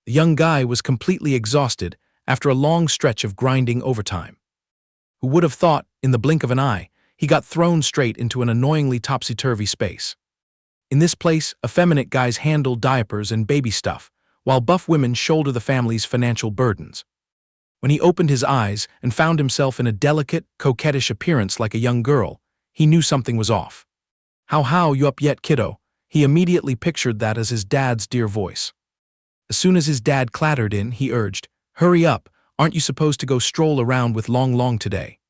The young guy was completely exhausted after a long stretch of grinding overtime. Who would have thought, in the blink of an eye, he got thrown straight into an annoyingly topsy-turvy space. In this place, effeminate guys handle diapers and baby stuff, while buff women shoulder the family's financial burdens. When he opened his eyes and found himself in a delicate, coquettish appearance like a young girl, he knew something was off. How, you up yet, kiddo? He immediately pictured that as his dad's dear voice. As soon as his dad clattered in, he urged, "Hurry up, aren't you supposed to go stroll around with Long today?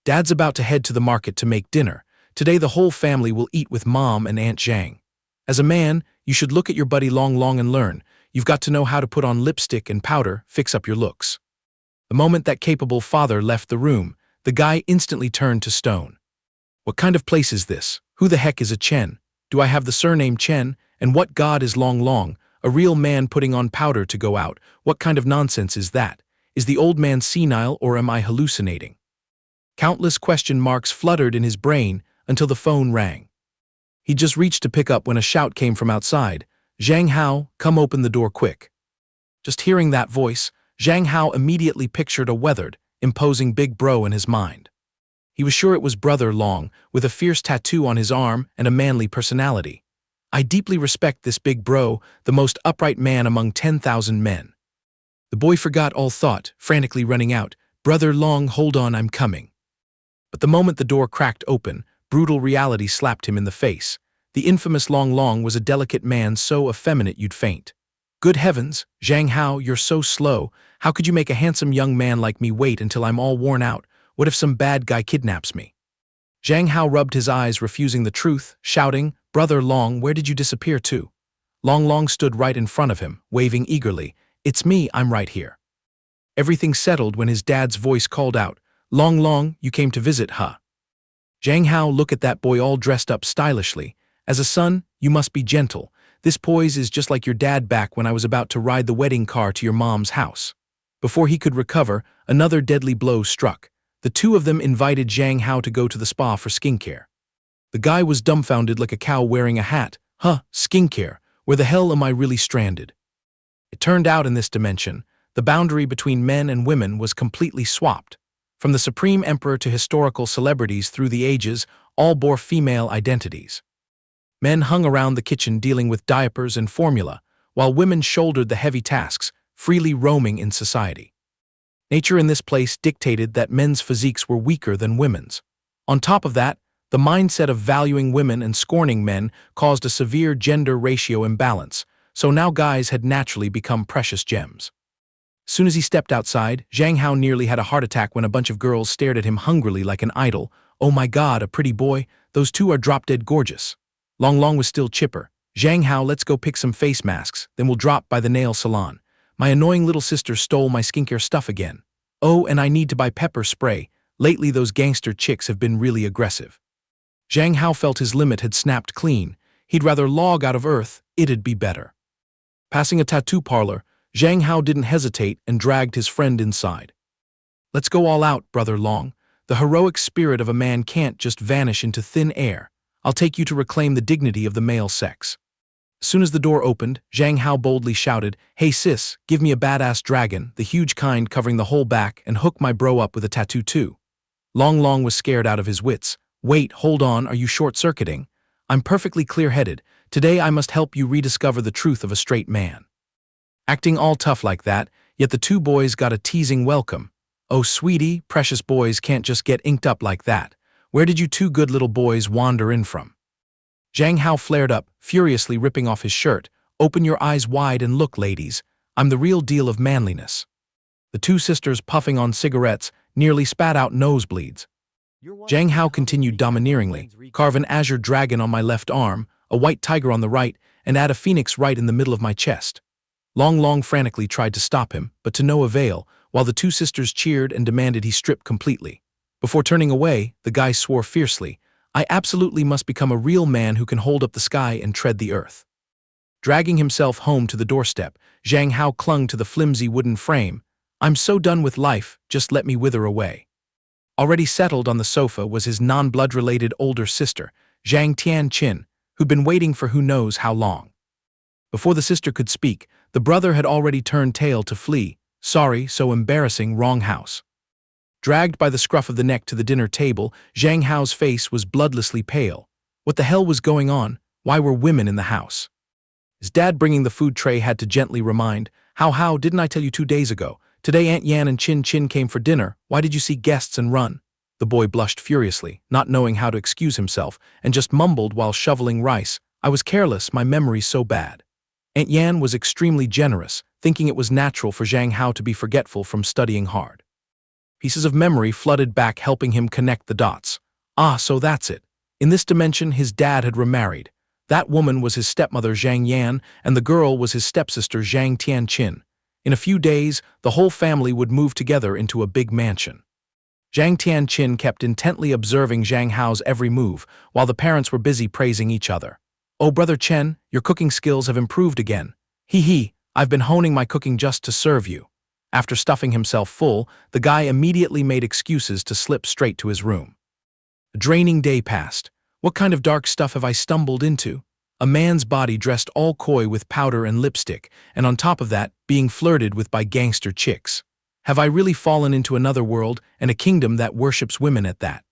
Dad's about to head to the market to make dinner. Today the whole family will eat with Mom and Aunt Zhang. As a man, you should look at your buddy Long and learn. You've got to know how to put on lipstick and powder, fix up your looks." The moment that capable father left the room, the guy instantly turned to stone. What kind of place is this? Who the heck is a Chen? Do I have the surname Chen? And what god is Long? A real man putting on powder to go out? What kind of nonsense is that? Is the old man senile or am I hallucinating? Countless question marks fluttered in his brain until the phone rang. He just reached to pick up when a shout came from outside. "Zhang Hao, come open the door quick." Just hearing that voice, Zhang Hao immediately pictured a weathered, imposing big bro in his mind. He was sure it was Brother Long, with a fierce tattoo on his arm and a manly personality. "I deeply respect this big bro, the most upright man among 10,000 men." The boy forgot all thought, frantically running out, "Brother Long, hold on, I'm coming." But the moment the door cracked open, brutal reality slapped him in the face. The infamous Long was a delicate man so effeminate you'd faint. "Good heavens, Zhang Hao, you're so slow. How could you make a handsome young man like me wait until I'm all worn out? What if some bad guy kidnaps me?" Zhang Hao rubbed his eyes, refusing the truth, shouting, "Brother Long, where did you disappear to?" Long stood right in front of him, waving eagerly, "It's me, I'm right here." Everything settled when his dad's voice called out, Long, you came to visit, huh?" Zhang Hao looked at that boy all dressed up stylishly. "As a son, you must be gentle. This poise is just like your dad back when I was about to ride the wedding car to your mom's house." Before he could recover, another deadly blow struck. The two of them invited Zhang Hao to go to the spa for skincare. The guy was dumbfounded like a cow wearing a hat. Skincare? Where the hell am I really stranded? It turned out in this dimension, the boundary between men and women was completely swapped. From the Supreme Emperor to historical celebrities through the ages, all bore female identities. Men hung around the kitchen dealing with diapers and formula, while women shouldered the heavy tasks, freely roaming in society. Nature in this place dictated that men's physiques were weaker than women's. On top of that, the mindset of valuing women and scorning men caused a severe gender ratio imbalance, so now guys had naturally become precious gems. Soon as he stepped outside, Zhang Hao nearly had a heart attack when a bunch of girls stared at him hungrily like an idol. "Oh my god, a pretty boy, those two are drop-dead gorgeous." Long was still chipper. "Zhang Hao, let's go pick some face masks, then we'll drop by the nail salon. My annoying little sister stole my skincare stuff again. Oh, and I need to buy pepper spray. Lately those gangster chicks have been really aggressive." Zhang Hao felt his limit had snapped clean. He'd rather log out of Earth, it'd be better. Passing a tattoo parlor, Zhang Hao didn't hesitate and dragged his friend inside. "Let's go all out, Brother Long. The heroic spirit of a man can't just vanish into thin air. I'll take you to reclaim the dignity of the male sex." As soon as the door opened, Zhang Hao boldly shouted, "Hey sis, give me a badass dragon, the huge kind covering the whole back, and hook my bro up with a tattoo too." Long was scared out of his wits. "Wait, hold on, are you short-circuiting? I'm perfectly clear-headed. Today I must help you rediscover the truth of a straight man." Acting all tough like that, yet the two boys got a teasing welcome. "Oh sweetie, precious boys can't just get inked up like that. Where did you two good little boys wander in from?" Zhang Hao flared up, furiously ripping off his shirt. "Open your eyes wide and look, ladies. I'm the real deal of manliness." The two sisters, puffing on cigarettes, nearly spat out nosebleeds. Zhang Hao continued domineeringly, "Carve an azure dragon on my left arm, a white tiger on the right, and add a phoenix right in the middle of my chest." Long frantically tried to stop him, but to no avail, while the two sisters cheered and demanded he strip completely. Before turning away, the guy swore fiercely, "I absolutely must become a real man who can hold up the sky and tread the earth." Dragging himself home to the doorstep, Zhang Hao clung to the flimsy wooden frame. "I'm so done with life, just let me wither away." Already settled on the sofa was his non-blood-related older sister, Zhang Tianqin, who'd been waiting for who knows how long. Before the sister could speak, the brother had already turned tail to flee. Sorry, so embarrassing, wrong house. Dragged by the scruff of the neck to the dinner table, Zhang Hao's face was bloodlessly pale. What the hell was going on? Why were women in the house? His dad, bringing the food tray, had to gently remind, How, didn't I tell you 2 days ago? Today Aunt Yan and Chin Chin came for dinner. Why did you see guests and run? The boy blushed furiously, not knowing how to excuse himself, and just mumbled while shoveling rice, I was careless, my memory's so bad. Aunt Yan was extremely generous, thinking it was natural for Zhang Hao to be forgetful from studying hard. Pieces of memory flooded back, helping him connect the dots. Ah, so that's it. In this dimension, his dad had remarried. That woman was his stepmother Zhang Yan, and the girl was his stepsister Zhang Tianqin. In a few days, the whole family would move together into a big mansion. Zhang Tianqin kept intently observing Zhang Hao's every move, while the parents were busy praising each other. Oh, Brother Chen, your cooking skills have improved again. Hee, I've been honing my cooking just to serve you. After stuffing himself full, the guy immediately made excuses to slip straight to his room. A draining day passed. What kind of dark stuff have I stumbled into? A man's body dressed all coy with powder and lipstick, and on top of that, being flirted with by gangster chicks. Have I really fallen into another world, and a kingdom that worships women at that?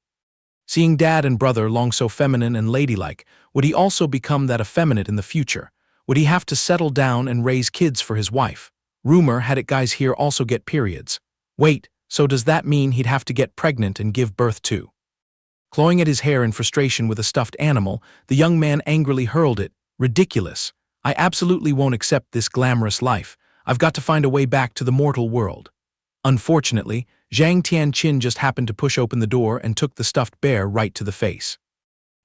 Seeing dad and brother long so feminine and ladylike, would he also become that effeminate in the future? Would he have to settle down and raise kids for his wife? Rumor had it guys here also get periods. Wait, so does that mean he'd have to get pregnant and give birth too? Clawing at his hair in frustration with a stuffed animal, the young man angrily hurled it. Ridiculous. I absolutely won't accept this glamorous life. I've got to find a way back to the mortal world. Unfortunately, Zhang Tianqin just happened to push open the door and took the stuffed bear right to the face.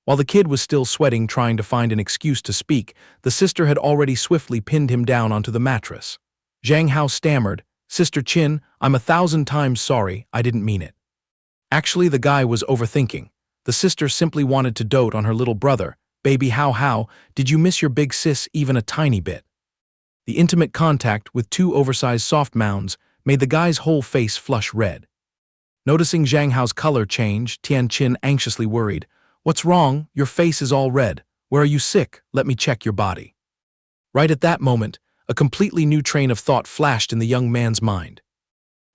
While the kid was still sweating trying to find an excuse to speak, the sister had already swiftly pinned him down onto the mattress. Zhang Hao stammered, Sister Chin, I'm 1,000 times sorry, I didn't mean it. Actually, the guy was overthinking. The sister simply wanted to dote on her little brother. Baby Hao, did you miss your big sis even a tiny bit? The intimate contact with 2 oversized soft mounds made the guy's whole face flush red. Noticing Zhang Hao's color change, Tianqin anxiously worried, What's wrong? Your face is all red. Where are you sick? Let me check your body. Right at that moment, a completely new train of thought flashed in the young man's mind.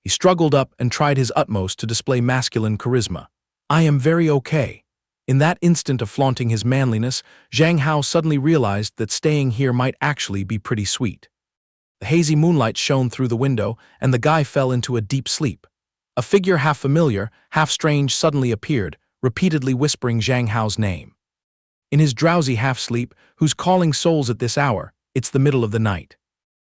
He struggled up and tried his utmost to display masculine charisma. I am very okay. In that instant of flaunting his manliness, Zhang Hao suddenly realized that staying here might actually be pretty sweet. The hazy moonlight shone through the window, and the guy fell into a deep sleep. A figure half familiar, half strange suddenly appeared, repeatedly whispering Zhang Hao's name. In his drowsy half-sleep, who's calling souls at this hour? It's the middle of the night.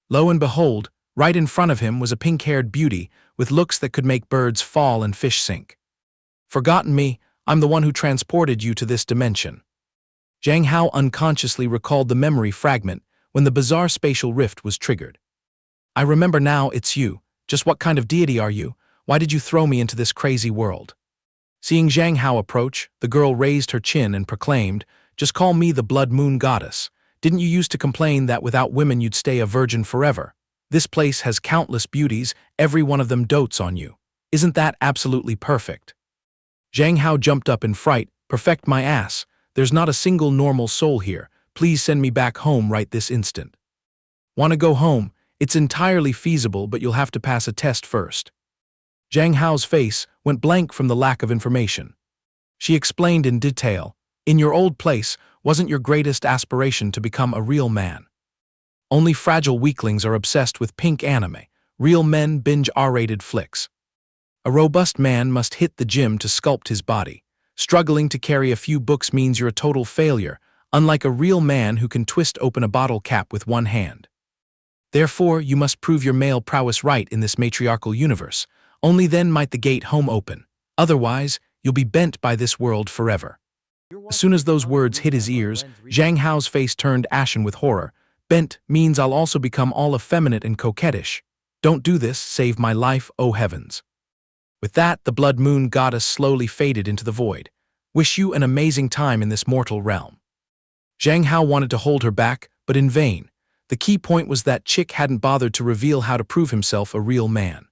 Lo and behold, right in front of him was a pink-haired beauty with looks that could make birds fall and fish sink. Forgotten me, I'm the one who transported you to this dimension. Zhang Hao unconsciously recalled the memory fragment when the bizarre spatial rift was triggered. I remember now, it's you. Just what kind of deity are you? Why did you throw me into this crazy world? Seeing Zhang Hao approach, the girl raised her chin and proclaimed, Just call me the blood moon goddess. Didn't you used to complain that without women you'd stay a virgin forever? This place has countless beauties, every one of them dotes on you. Isn't that absolutely perfect? Zhang Hao jumped up in fright, Perfect my ass. There's not a single normal soul here. Please send me back home right this instant. Want to go home? It's entirely feasible, but you'll have to pass a test first. Zhang Hao's face went blank from the lack of information. She explained in detail, In your old place, wasn't your greatest aspiration to become a real man? Only fragile weaklings are obsessed with pink anime. Real men binge R-rated flicks. A robust man must hit the gym to sculpt his body. Struggling to carry a few books means you're a total failure, unlike a real man who can twist open a bottle cap with one hand. Therefore, you must prove your male prowess right in this matriarchal universe. Only then might the gate home open. Otherwise, you'll be bent by this world forever. As soon as those words hit his ears, Zhang Hao's face turned ashen with horror. Bent means I'll also become all effeminate and coquettish. Don't do this, save my life, oh heavens. With that, the blood moon goddess slowly faded into the void. Wish you an amazing time in this mortal realm. Zhang Hao wanted to hold her back, but in vain. The key point was that chick hadn't bothered to reveal how to prove himself a real man.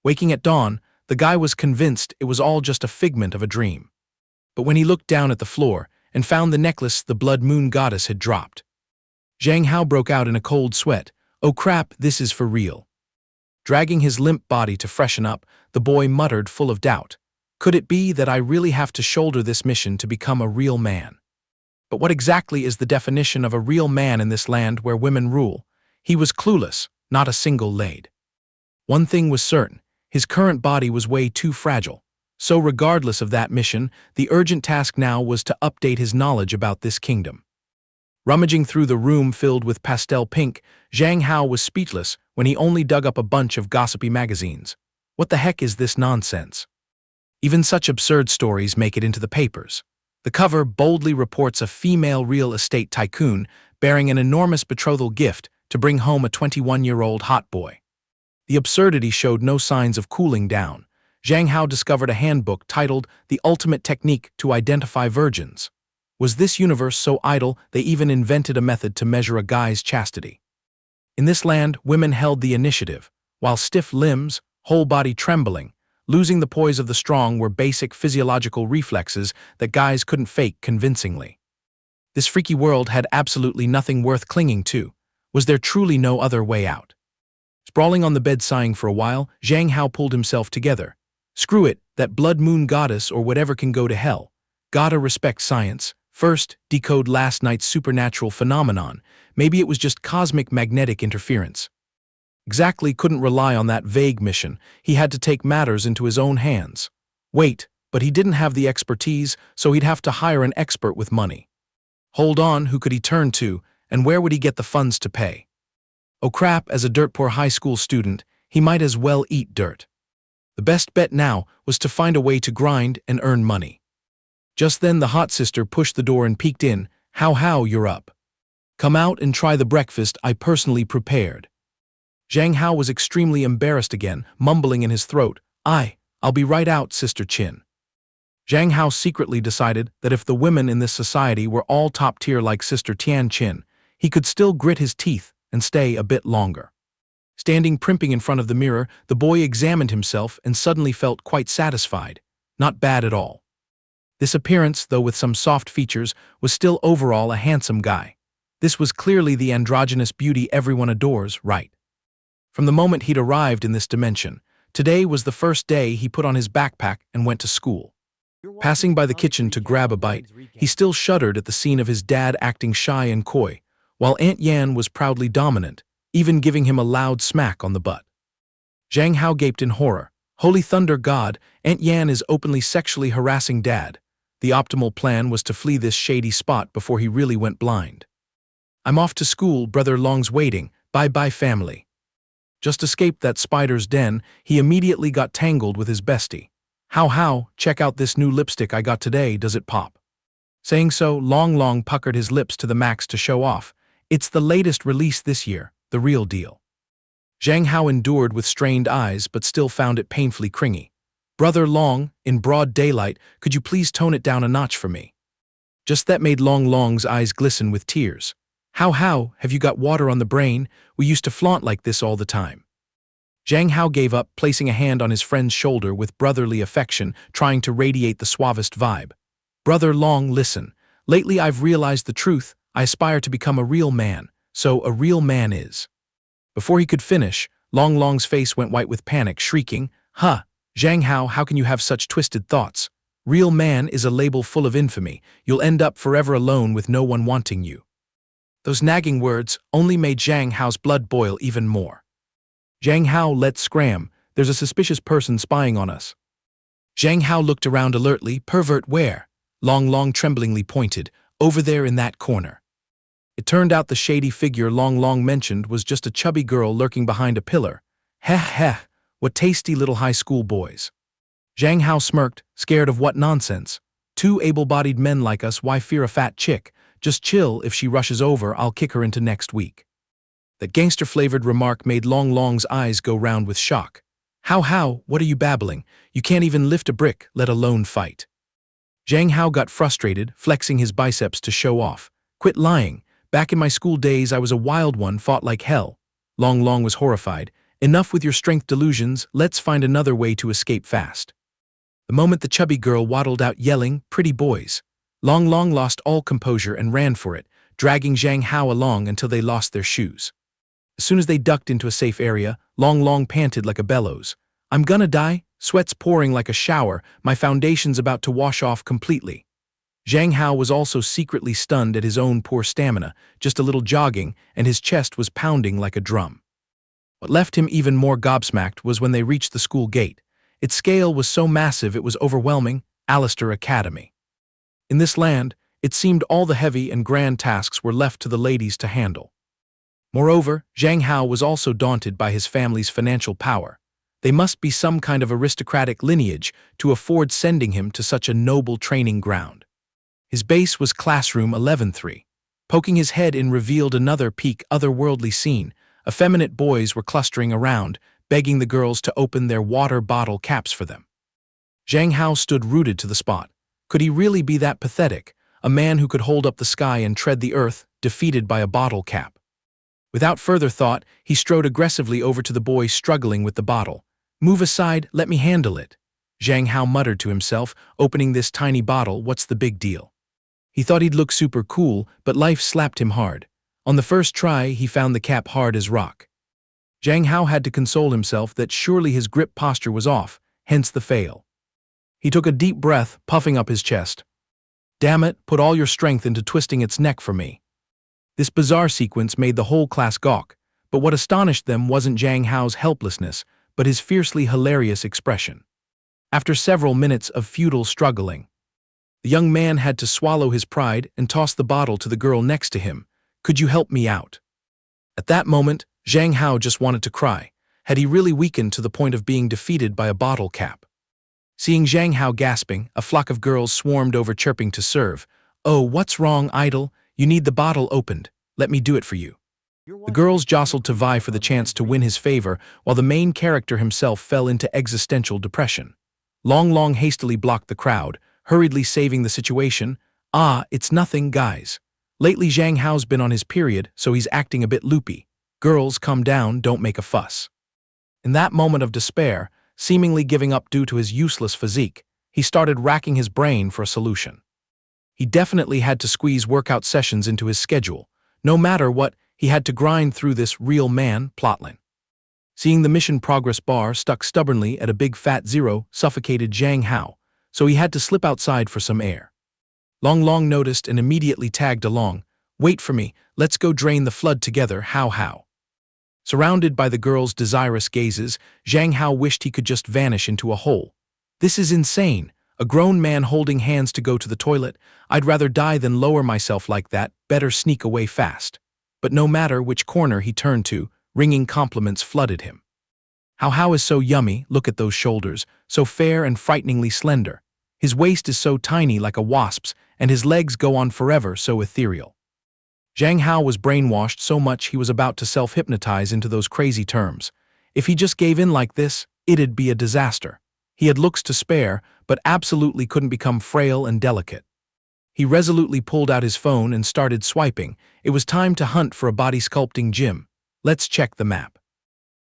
Waking at dawn, the guy was convinced it was all just a figment of a dream. But when he looked down at the floor and found the necklace the blood moon goddess had dropped, Zhang Hao broke out in a cold sweat. Oh crap, this is for real. Dragging his limp body to freshen up, the boy muttered, full of doubt. Could it be that I really have to shoulder this mission to become a real man? But what exactly is the definition of a real man in this land where women rule? He was clueless, not a single laid. One thing was certain, his current body was way too fragile. So regardless of that mission, the urgent task now was to update his knowledge about this kingdom. Rummaging through the room filled with pastel pink, Zhang Hao was speechless when he only dug up a bunch of gossipy magazines. What the heck is this nonsense? Even such absurd stories make it into the papers. The cover boldly reports a female real estate tycoon bearing an enormous betrothal gift to bring home a 21-year-old hot boy. The absurdity showed no signs of cooling down. Zhang Hao discovered a handbook titled The Ultimate Technique to Identify Virgins. Was this universe so idle they even invented a method to measure a guy's chastity? In this land, women held the initiative, while stiff limbs, whole body trembling, losing the poise of the strong were basic physiological reflexes that guys couldn't fake convincingly. This freaky world had absolutely nothing worth clinging to. Was there truly no other way out? Sprawling on the bed sighing for a while, Zhang Hao pulled himself together. Screw it, that blood moon goddess or whatever can go to hell. Gotta respect science. First, decode last night's supernatural phenomenon. Maybe it was just cosmic magnetic interference. Exactly couldn't rely on that vague mission. He had to take matters into his own hands. Wait, but he didn't have the expertise, so he'd have to hire an expert with money. Hold on, who could he turn to, and where would he get the funds to pay? Oh crap, as a dirt-poor high school student, he might as well eat dirt. The best bet now was to find a way to grind and earn money. Just then the hot sister pushed the door and peeked in. How, you're up. Come out and try the breakfast I personally prepared. Zhang Hao was extremely embarrassed again, mumbling in his throat, I'll be right out, Sister Chin. Zhang Hao secretly decided that if the women in this society were all top tier like Sister Tian Chin, he could still grit his teeth and stay a bit longer. Standing primping in front of the mirror, the boy examined himself and suddenly felt quite satisfied. Not bad at all. This appearance, though with some soft features, was still overall a handsome guy. This was clearly the androgynous beauty everyone adores, right? From the moment he'd arrived in this dimension, today was the first day he put on his backpack and went to school. Passing by the kitchen to grab a bite, he still shuddered at the scene of his dad acting shy and coy, while Aunt Yan was proudly dominant, even giving him a loud smack on the butt. Zhang Hao gaped in horror. Holy thunder God, Aunt Yan is openly sexually harassing Dad. The optimal plan was to flee this shady spot before he really went blind. I'm off to school, Brother Long's waiting, bye-bye family. Just escaped that spider's den, he immediately got tangled with his bestie. How, check out this new lipstick I got today, does it pop? Saying so, Long puckered his lips to the max to show off. It's the latest release this year, the real deal. Zhang Hao endured with strained eyes but still found it painfully cringy. Brother Long, in broad daylight, could you please tone it down a notch for me? Just that made Long's eyes glisten with tears. How, have you got water on the brain? We used to flaunt like this all the time. Zhang Hao gave up, placing a hand on his friend's shoulder with brotherly affection, trying to radiate the suavest vibe. Brother Long, listen. Lately I've realized the truth. I aspire to become a real man. So a real man is. Before he could finish, Long's face went white with panic, shrieking, Zhang Hao, how can you have such twisted thoughts? Real man is a label full of infamy. You'll end up forever alone with no one wanting you. Those nagging words only made Zhang Hao's blood boil even more. Zhang Hao, let's scram. There's a suspicious person spying on us. Zhang Hao looked around alertly. Pervert where? Long tremblingly pointed. Over there in that corner. It turned out the shady figure Long mentioned was just a chubby girl lurking behind a pillar. Heh, what tasty little high school boys. Zhang Hao smirked, scared of what nonsense. Two able-bodied men like us, why fear a fat chick? Just chill, if she rushes over, I'll kick her into next week. That gangster-flavored remark made Long's eyes go round with shock. How, what are you babbling? You can't even lift a brick, let alone fight. Zhang Hao got frustrated, flexing his biceps to show off. Quit lying. Back in my school days I was a wild one, fought like hell. Long was horrified. Enough with your strength delusions, let's find another way to escape fast. The moment the chubby girl waddled out yelling, pretty boys. Long lost all composure and ran for it, dragging Zhang Hao along until they lost their shoes. As soon as they ducked into a safe area, Long panted like a bellows. "I'm gonna die," sweat's pouring like a shower, "my foundation's about to wash off completely." Zhang Hao was also secretly stunned at his own poor stamina, just a little jogging, and his chest was pounding like a drum. What left him even more gobsmacked was when they reached the school gate. Its scale was so massive it was overwhelming. Alistair Academy. In this land, it seemed all the heavy and grand tasks were left to the ladies to handle. Moreover, Zhang Hao was also daunted by his family's financial power. They must be some kind of aristocratic lineage to afford sending him to such a noble training ground. His base was classroom 11-3. Poking his head in revealed another peak otherworldly scene. Effeminate boys were clustering around, begging the girls to open their water bottle caps for them. Zhang Hao stood rooted to the spot. Could he really be that pathetic, a man who could hold up the sky and tread the earth, defeated by a bottle cap? Without further thought, he strode aggressively over to the boy struggling with the bottle. "Move aside, let me handle it." Zhang Hao muttered to himself, "Opening this tiny bottle, what's the big deal?" He thought he'd look super cool, but life slapped him hard. On the first try, he found the cap hard as rock. Zhang Hao had to console himself that surely his grip posture was off, hence the fail. He took a deep breath, puffing up his chest. "Damn it, put all your strength into twisting its neck for me." This bizarre sequence made the whole class gawk, but what astonished them wasn't Zhang Hao's helplessness, but his fiercely hilarious expression. After several minutes of futile struggling, the young man had to swallow his pride and toss the bottle to the girl next to him. "Could you help me out?" At that moment, Zhang Hao just wanted to cry. Had he really weakened to the point of being defeated by a bottle cap? Seeing Zhang Hao gasping, a flock of girls swarmed over chirping to serve. "Oh, what's wrong, idol? You need the bottle opened. Let me do it for you." The girls jostled to vie for the chance to win his favor, while the main character himself fell into existential depression. Long hastily blocked the crowd, hurriedly saving the situation. "Ah, it's nothing, guys. Lately Zhang Hao's been on his period, so he's acting a bit loopy. Girls, come down, don't make a fuss." In that moment of despair, seemingly giving up due to his useless physique, he started racking his brain for a solution. He definitely had to squeeze workout sessions into his schedule. No matter what, he had to grind through this real man plotline. Seeing the mission progress bar stuck stubbornly at a big fat 0 suffocated Zhang Hao, so he had to slip outside for some air. Long noticed and immediately tagged along. "Wait for me, let's go drain the flood together, Hao." Surrounded by the girls' desirous gazes, Zhang Hao wished he could just vanish into a hole. "This is insane. A grown man holding hands to go to the toilet. I'd rather die than lower myself like that, better sneak away fast." But no matter which corner he turned to, ringing compliments flooded him. Hao is so yummy, look at those shoulders, so fair and frighteningly slender. His waist is so tiny like a wasp's, and his legs go on forever so ethereal. Zhang Hao was brainwashed so much he was about to self-hypnotize into those crazy terms. If he just gave in like this, it'd be a disaster. He had looks to spare, but absolutely couldn't become frail and delicate. He resolutely pulled out his phone and started swiping. It was time to hunt for a body sculpting gym. Let's check the map.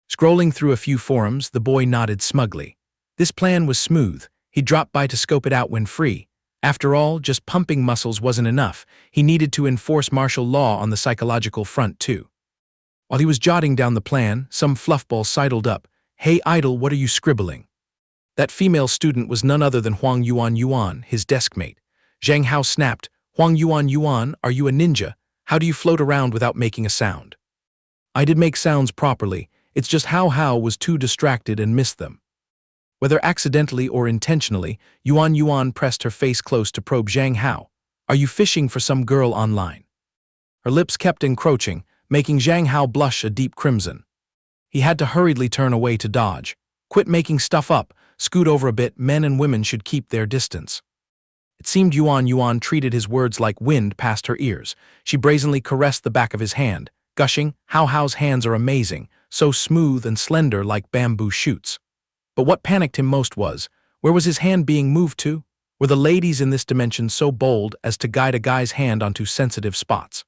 Scrolling through a few forums, the boy nodded smugly. This plan was smooth. He dropped by to scope it out when free. After all, just pumping muscles wasn't enough. He needed to enforce martial law on the psychological front too. While he was jotting down the plan, some fluffball sidled up. "Hey idol, what are you scribbling?" That female student was none other than Huang Yuan, his deskmate. Zhang Hao snapped, "Huang Yuan, are you a ninja? How do you float around without making a sound?" "I did make sounds properly. It's just Hao was too distracted and missed them." Whether accidentally or intentionally, Yuan pressed her face close to probe Zhang Hao. "Are you fishing for some girl online?" Her lips kept encroaching, making Zhang Hao blush a deep crimson. He had to hurriedly turn away to dodge. "Quit making stuff up, scoot over a bit, men and women should keep their distance." It seemed Yuan treated his words like wind past her ears. She brazenly caressed the back of his hand, gushing, Hao's hands are amazing, so smooth and slender like bamboo shoots." But what panicked him most was, where was his hand being moved to? Were the ladies in this dimension so bold as to guide a guy's hand onto sensitive spots?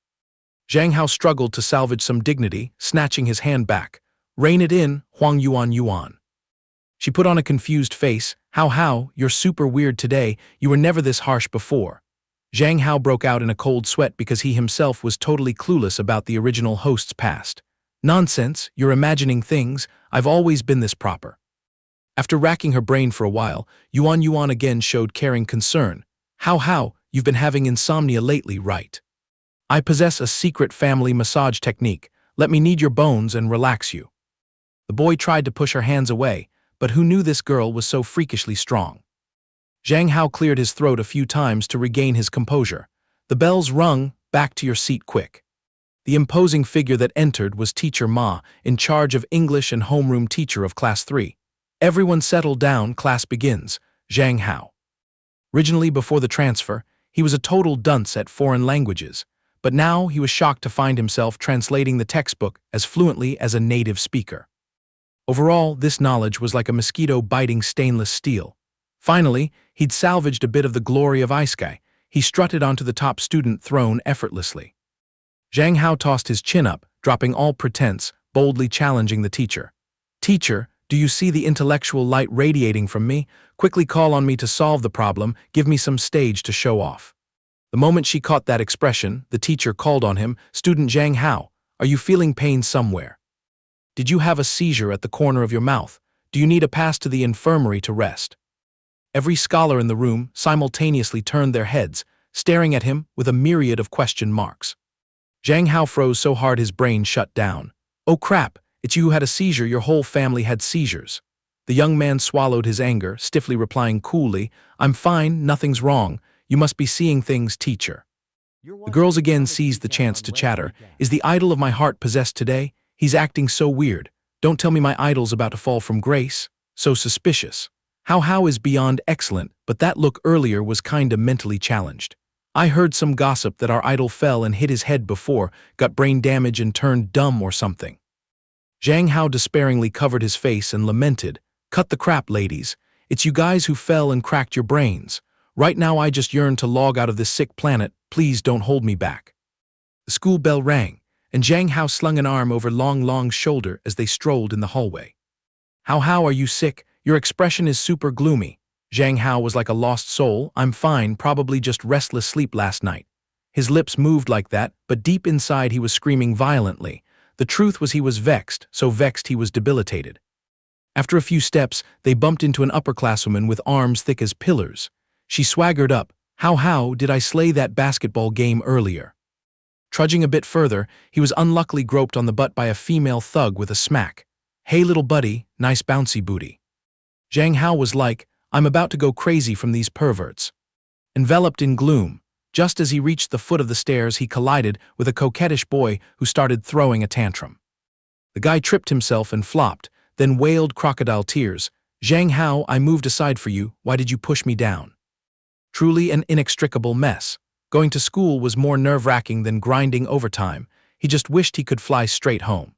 Zhang Hao struggled to salvage some dignity, snatching his hand back. "Rein it in, Huang Yuan." She put on a confused face. Hao, you're super weird today. You were never this harsh before." Zhang Hao broke out in a cold sweat because he himself was totally clueless about the original host's past. Nonsense, you're imagining things, I've always been this proper. After racking her brain for a while, Yuan again showed caring concern. How, you've been having insomnia lately, right? I possess a secret family massage technique. Let me knead your bones and relax you. The boy tried to push her hands away, but who knew this girl was so freakishly strong? Zhang Hao cleared his throat a few times to regain his composure. The bells rung, back to your seat quick. The imposing figure that entered was Teacher Ma, in charge of English and homeroom teacher of Class 3. Everyone settle down, class begins. Zhang Hao. Originally, before the transfer, he was a total dunce at foreign languages, but now he was shocked to find himself translating the textbook as fluently as a native speaker. Overall, this knowledge was like a mosquito biting stainless steel. Finally, he'd salvaged a bit of the glory of Isekai. He strutted onto the top student throne effortlessly. Zhang Hao tossed his chin up, dropping all pretense, boldly challenging the teacher. Teacher, do you see the intellectual light radiating from me? Quickly call on me to solve the problem, give me some stage to show off. The moment she caught that expression, the teacher called on him, Student Zhang Hao, are you feeling pain somewhere? Did you have a seizure at the corner of your mouth? Do you need a pass to the infirmary to rest? Every scholar in the room simultaneously turned their heads, staring at him with a myriad of question marks. Zhang Hao froze so hard his brain shut down. Oh crap, it's you who had a seizure, your whole family had seizures. The young man swallowed his anger, stiffly replying coolly, I'm fine, nothing's wrong, you must be seeing things, teacher. The girls again seized the chance to chatter. Is the idol of my heart possessed today? He's acting so weird. Don't tell me my idol's about to fall from grace. So suspicious. How is beyond excellent, but that look earlier was kinda mentally challenged. I heard some gossip that our idol fell and hit his head before, got brain damage and turned dumb or something. Zhang Hao despairingly covered his face and lamented, cut the crap, ladies. It's you guys who fell and cracked your brains. Right now I just yearn to log out of this sick planet, please don't hold me back. The school bell rang, and Zhang Hao slung an arm over Long's shoulder as they strolled in the hallway. How are you sick? Your expression is super gloomy. Zhang Hao was like a lost soul. I'm fine, probably just restless sleep last night. His lips moved like that, but deep inside he was screaming violently. The truth was he was vexed, so vexed he was debilitated. After a few steps, they bumped into an upperclasswoman with arms thick as pillars. She swaggered up. How did I slay that basketball game earlier? Trudging a bit further, he was unluckily groped on the butt by a female thug with a smack. Hey little buddy, nice bouncy booty. Zhang Hao was like, I'm about to go crazy from these perverts. Enveloped in gloom, just as he reached the foot of the stairs, he collided with a coquettish boy who started throwing a tantrum. The guy tripped himself and flopped, then wailed crocodile tears. Zhang Hao, I moved aside for you, why did you push me down? Truly an inextricable mess. Going to school was more nerve-wracking than grinding overtime. He just wished he could fly straight home.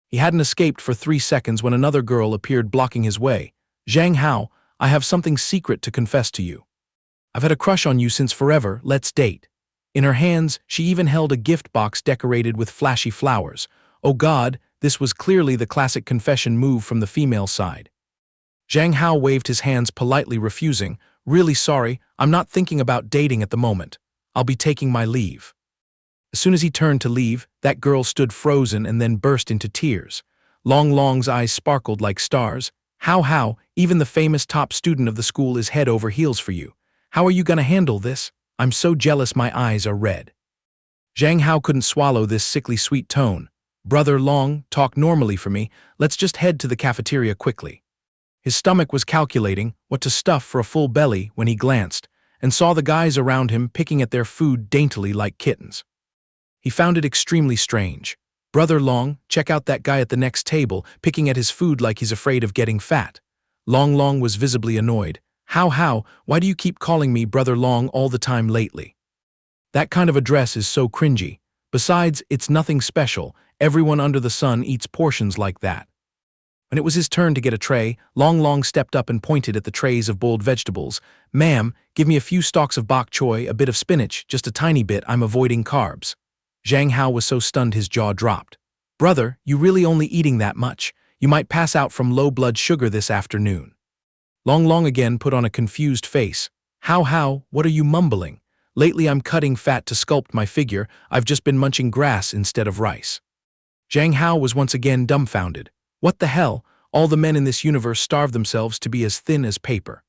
He hadn't escaped for 3 seconds when another girl appeared blocking his way. Zhang Hao, I have something secret to confess to you. I've had a crush on you since forever, let's date. In her hands, she even held a gift box decorated with flashy flowers. Oh God, this was clearly the classic confession move from the female side. Zhang Hao waved his hands politely, refusing. Really sorry, I'm not thinking about dating at the moment. I'll be taking my leave. As soon as he turned to leave, that girl stood frozen and then burst into tears. Long's eyes sparkled like stars. How, even the famous top student of the school is head over heels for you. How are you gonna handle this? I'm so jealous my eyes are red. Zhang Hao couldn't swallow this sickly sweet tone. Brother Long, talk normally for me, let's just head to the cafeteria quickly. His stomach was calculating what to stuff for a full belly when he glanced, and saw the guys around him picking at their food daintily like kittens. He found it extremely strange. Brother Long, check out that guy at the next table, picking at his food like he's afraid of getting fat. Long was visibly annoyed. How, why do you keep calling me Brother Long all the time lately? That kind of address is so cringy. Besides, it's nothing special, everyone under the sun eats portions like that. When it was his turn to get a tray, Long stepped up and pointed at the trays of boiled vegetables. Ma'am, give me a few stalks of bok choy, a bit of spinach, just a tiny bit, I'm avoiding carbs. Zhang Hao was so stunned his jaw dropped. Brother, you really only eating that much? You might pass out from low blood sugar this afternoon. Long again put on a confused face. How, what are you mumbling? Lately I'm cutting fat to sculpt my figure, I've just been munching grass instead of rice. Zhang Hao was once again dumbfounded. What the hell? All the men in this universe starve themselves to be as thin as paper.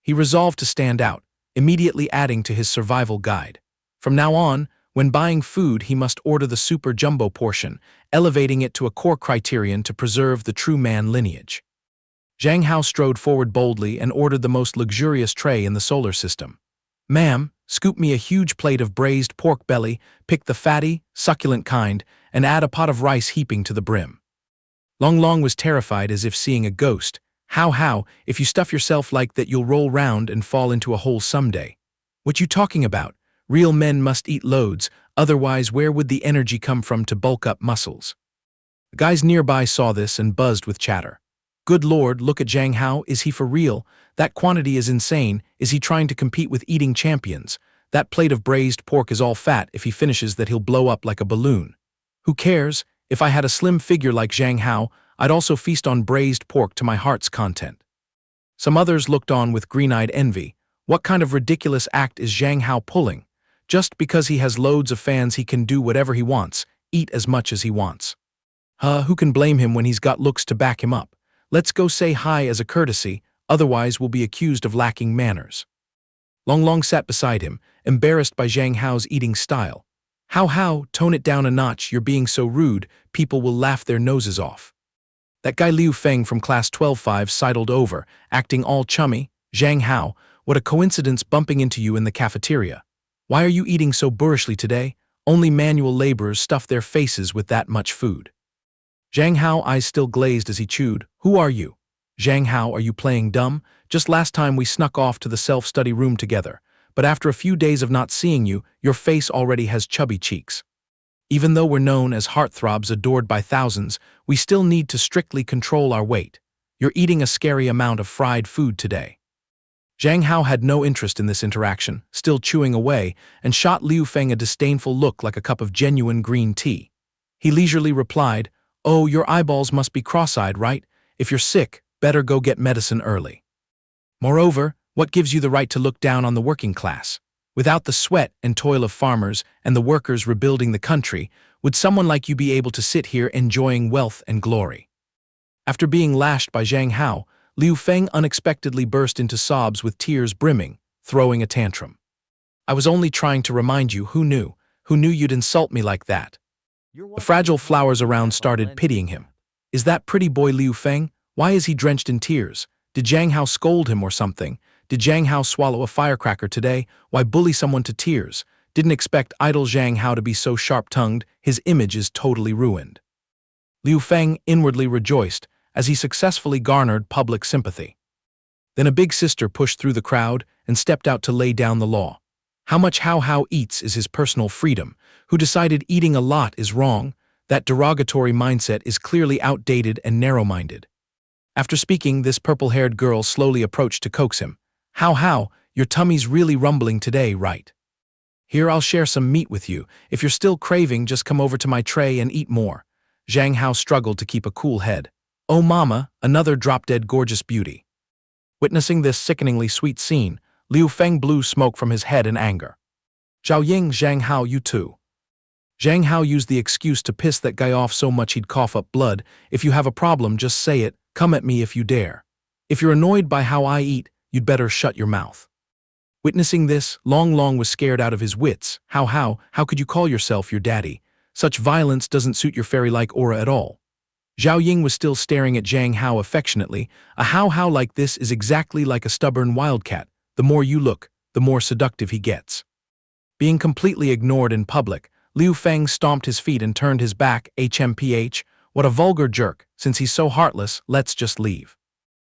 He resolved to stand out, immediately adding to his survival guide. From now on, when buying food he must order the super jumbo portion, elevating it to a core criterion to preserve the true man lineage. Zhang Hao strode forward boldly and ordered the most luxurious tray in the solar system. "Ma'am, scoop me a huge plate of braised pork belly, pick the fatty, succulent kind, and add a pot of rice heaping to the brim." Long Long was terrified as if seeing a ghost. How, if you stuff yourself like that you'll roll round and fall into a hole someday. What you talking about? Real men must eat loads, otherwise where would the energy come from to bulk up muscles? The guys nearby saw this and buzzed with chatter. Good lord, look at Zhang Hao, is he for real? That quantity is insane, is he trying to compete with eating champions? That plate of braised pork is all fat, if he finishes that he'll blow up like a balloon. Who cares? If I had a slim figure like Zhang Hao, I'd also feast on braised pork to my heart's content. Some others looked on with green-eyed envy. What kind of ridiculous act is Zhang Hao pulling? Just because he has loads of fans he can do whatever he wants, eat as much as he wants. Who can blame him when he's got looks to back him up? Let's go say hi as a courtesy, otherwise we'll be accused of lacking manners. Long Long sat beside him, embarrassed by Zhang Hao's eating style. How, tone it down a notch, you're being so rude, people will laugh their noses off. That guy Liu Feng from class 12-5 sidled over, acting all chummy. Zhang Hao, what a coincidence bumping into you in the cafeteria. Why are you eating so boorishly today? Only manual laborers stuff their faces with that much food. Zhang Hao, eyes still glazed as he chewed. Who are you? Zhang Hao, are you playing dumb? Just last time we snuck off to the self-study room together, but after a few days of not seeing you, your face already has chubby cheeks. Even though we're known as heartthrobs adored by thousands, we still need to strictly control our weight. You're eating a scary amount of fried food today. Zhang Hao had no interest in this interaction, still chewing away, and shot Liu Feng a disdainful look like a cup of genuine green tea. He leisurely replied, "Oh, your eyeballs must be cross-eyed, right? If you're sick, better go get medicine early. Moreover, what gives you the right to look down on the working class? Without the sweat and toil of farmers and the workers rebuilding the country, would someone like you be able to sit here enjoying wealth and glory?" After being lashed by Zhang Hao, Liu Feng unexpectedly burst into sobs with tears brimming, throwing a tantrum. "I was only trying to remind you, who knew you'd insult me like that?" The fragile flowers around started pitying him. Is that pretty boy Liu Feng? Why is he drenched in tears? Did Zhang Hao scold him or something? Did Zhang Hao swallow a firecracker today? Why bully someone to tears? Didn't expect idle Zhang Hao to be so sharp-tongued, his image is totally ruined. Liu Feng inwardly rejoiced as he successfully garnered public sympathy. Then a big sister pushed through the crowd and stepped out to lay down the law. How much Hao eats is his personal freedom. Who decided eating a lot is wrong? That derogatory mindset is clearly outdated and narrow-minded. After speaking, this purple-haired girl slowly approached to coax him. How, your tummy's really rumbling today, right? Here, I'll share some meat with you. If you're still craving, just come over to my tray and eat more. Zhang Hao struggled to keep a cool head. Oh mama, another drop-dead gorgeous beauty. Witnessing this sickeningly sweet scene, Liu Feng blew smoke from his head in anger. Zhao Ying, Zhang Hao, you too. Zhang Hao used the excuse to piss that guy off so much he'd cough up blood. If you have a problem, just say it. Come at me if you dare. If you're annoyed by how I eat, you'd better shut your mouth. Witnessing this, Long Long was scared out of his wits. How could you call yourself your daddy? Such violence doesn't suit your fairy-like aura at all. Zhao Ying was still staring at Zhang Hao affectionately. A how like this is exactly like a stubborn wildcat. The more you look, the more seductive he gets. Being completely ignored in public, Liu Feng stomped his feet and turned his back. HMPH, what a vulgar jerk. Since he's so heartless, let's just leave.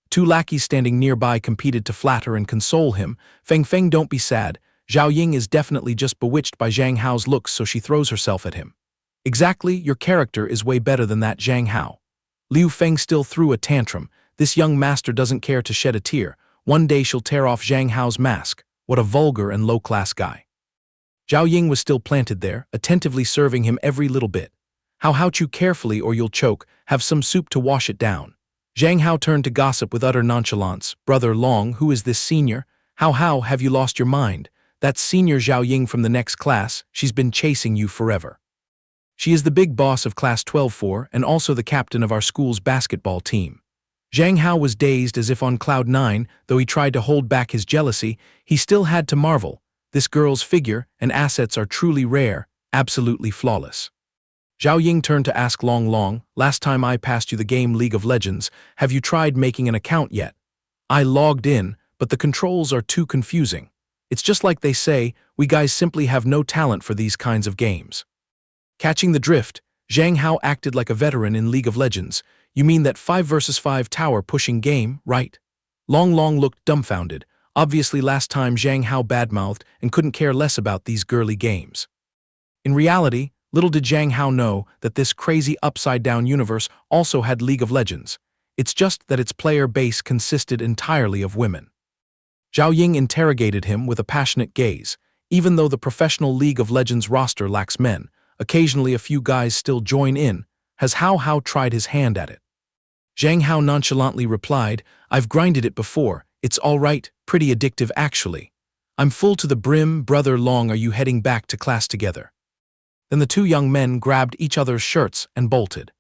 Two lackeys standing nearby competed to flatter and console him. Feng, don't be sad. Zhao Ying is definitely just bewitched by Zhang Hao's looks, so she throws herself at him. Exactly, your character is way better than that, Zhang Hao. Liu Feng still threw a tantrum. This young master doesn't care to shed a tear. One day she'll tear off Zhang Hao's mask. What a vulgar and low-class guy. Zhao Ying was still planted there, attentively serving him every little bit. How chew carefully or you'll choke. Have some soup to wash it down. Zhang Hao turned to gossip with utter nonchalance. Brother Long, who is this senior? How have you lost your mind? That's Senior Zhao Ying from the next class. She's been chasing you forever. She is the big boss of Class 12-4 and also the captain of our school's basketball team. Zhang Hao was dazed as if on cloud nine. Though he tried to hold back his jealousy, he still had to marvel. This girl's figure and assets are truly rare, absolutely flawless. Zhao Ying turned to ask Long Long, last time I passed you the game League of Legends, have you tried making an account yet? I logged in, but the controls are too confusing. It's just like they say, we guys simply have no talent for these kinds of games. Catching the drift, Zhang Hao acted like a veteran in League of Legends. You mean that 5 versus 5 tower pushing game, right? Long Long looked dumbfounded. Obviously last time Zhang Hao badmouthed and couldn't care less about these girly games. In reality, little did Zhang Hao know that this crazy upside-down universe also had League of Legends. It's just that its player base consisted entirely of women. Zhao Ying interrogated him with a passionate gaze. Even though the professional League of Legends roster lacks men, occasionally a few guys still join in. Has Hao tried his hand at it? Zhang Hao nonchalantly replied, I've grinded it before. It's all right, pretty addictive actually. I'm full to the brim. Brother Long, are you heading back to class together? Then the two young men grabbed each other's shirts and bolted,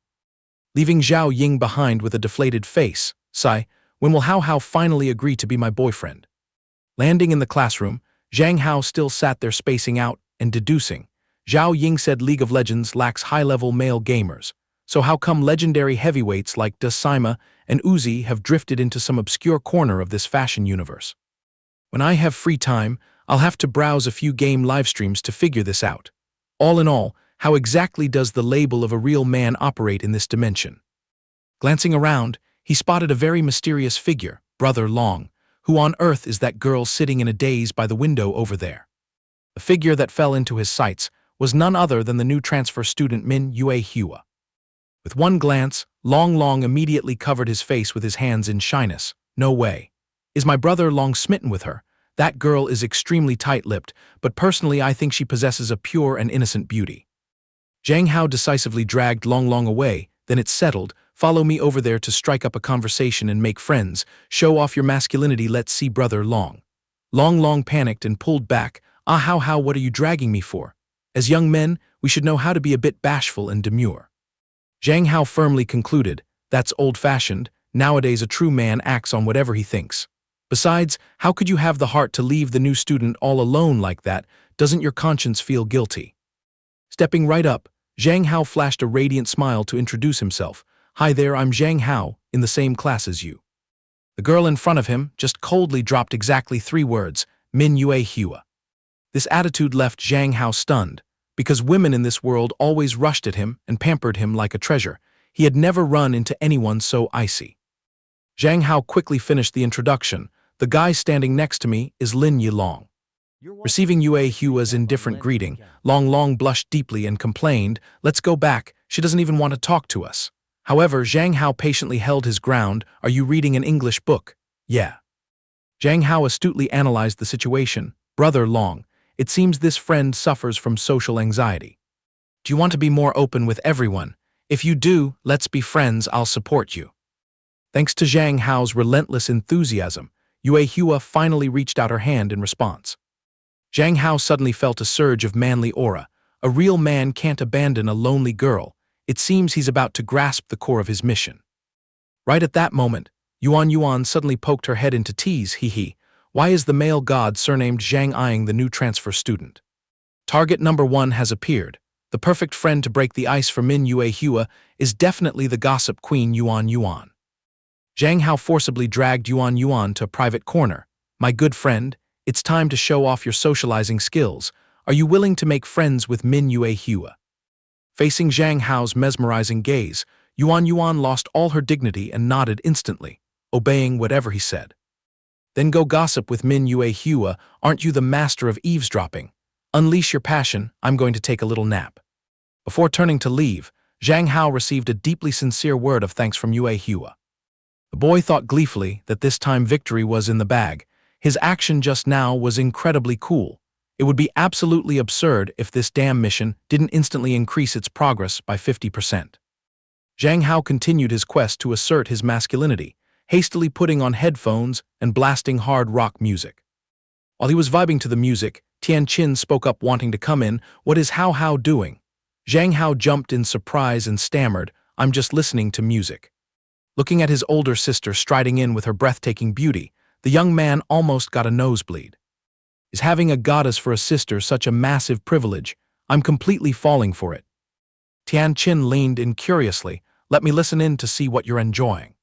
leaving Zhao Ying behind with a deflated face. Sigh, when will Hao finally agree to be my boyfriend? Landing in the classroom, Zhang Hao still sat there spacing out and deducing. Zhao Ying said League of Legends lacks high-level male gamers. So how come legendary heavyweights like Dasima and Uzi have drifted into some obscure corner of this fashion universe? When I have free time, I'll have to browse a few game livestreams to figure this out. All in all, how exactly does the label of a real man operate in this dimension? Glancing around, he spotted a very mysterious figure, Brother Long. Who on earth is that girl sitting in a daze by the window over there? The figure that fell into his sights was none other than the new transfer student Min Yue Hua. With one glance, Long immediately covered his face with his hands in shyness. No way. Is my brother Long smitten with her? That girl is extremely tight-lipped, but personally I think she possesses a pure and innocent beauty. Zhang Hao decisively dragged Long away. Then it's settled. Follow me over there to strike up a conversation and make friends. Show off your masculinity. Let's see Brother Long. Long panicked and pulled back. How, what are you dragging me for? As young men, we should know how to be a bit bashful and demure. Zhang Hao firmly concluded, that's old-fashioned. Nowadays a true man acts on whatever he thinks. Besides, how could you have the heart to leave the new student all alone like that? Doesn't your conscience feel guilty? Stepping right up, Zhang Hao flashed a radiant smile to introduce himself. Hi there, I'm Zhang Hao, in the same class as you. The girl in front of him just coldly dropped exactly 3 words, Min Yue Hua. This attitude left Zhang Hao stunned. Because women in this world always rushed at him and pampered him like a treasure, he had never run into anyone so icy. Zhang Hao quickly finished the introduction. The guy standing next to me is Lin Yilong. Receiving Yue Hua's indifferent greeting, Long blushed deeply and complained, let's go back, she doesn't even want to talk to us. However, Zhang Hao patiently held his ground. Are you reading an English book? Yeah. Zhang Hao astutely analyzed the situation. Brother Long, it seems this friend suffers from social anxiety. Do you want to be more open with everyone? If you do, let's be friends, I'll support you. Thanks to Zhang Hao's relentless enthusiasm, Yue Hua finally reached out her hand in response. Zhang Hao suddenly felt a surge of manly aura. A real man can't abandon a lonely girl. It seems he's about to grasp the core of his mission. Right at that moment, Yuan suddenly poked her head into tease, hee. Why is the male god surnamed Zhang eyeing the new transfer student? Target number 1 has appeared. The perfect friend to break the ice for Min Yue Hua is definitely the gossip queen Yuan. Zhang Hao forcibly dragged Yuan to a private corner. My good friend, it's time to show off your socializing skills. Are you willing to make friends with Min Yue Hua? Facing Zhang Hao's mesmerizing gaze, Yuan lost all her dignity and nodded instantly, obeying whatever he said. Then go gossip with Min Yue Hua. Aren't you the master of eavesdropping? Unleash your passion. I'm going to take a little nap. Before turning to leave, Zhang Hao received a deeply sincere word of thanks from Yue Hua. The boy thought gleefully that this time victory was in the bag. His action just now was incredibly cool. It would be absolutely absurd if this damn mission didn't instantly increase its progress by 50%. Zhang Hao continued his quest to assert his masculinity, hastily putting on headphones and blasting hard rock music. While he was vibing to the music, Tian Qin spoke up wanting to come in. "What is Hao Hao doing?" Zhang Hao jumped in surprise and stammered, "I'm just listening to music." Looking at his older sister striding in with her breathtaking beauty, the young man almost got a nosebleed. Is having a goddess for a sister such a massive privilege? I'm completely falling for it. Tian Qin leaned in curiously. "Let me listen in to see what you're enjoying."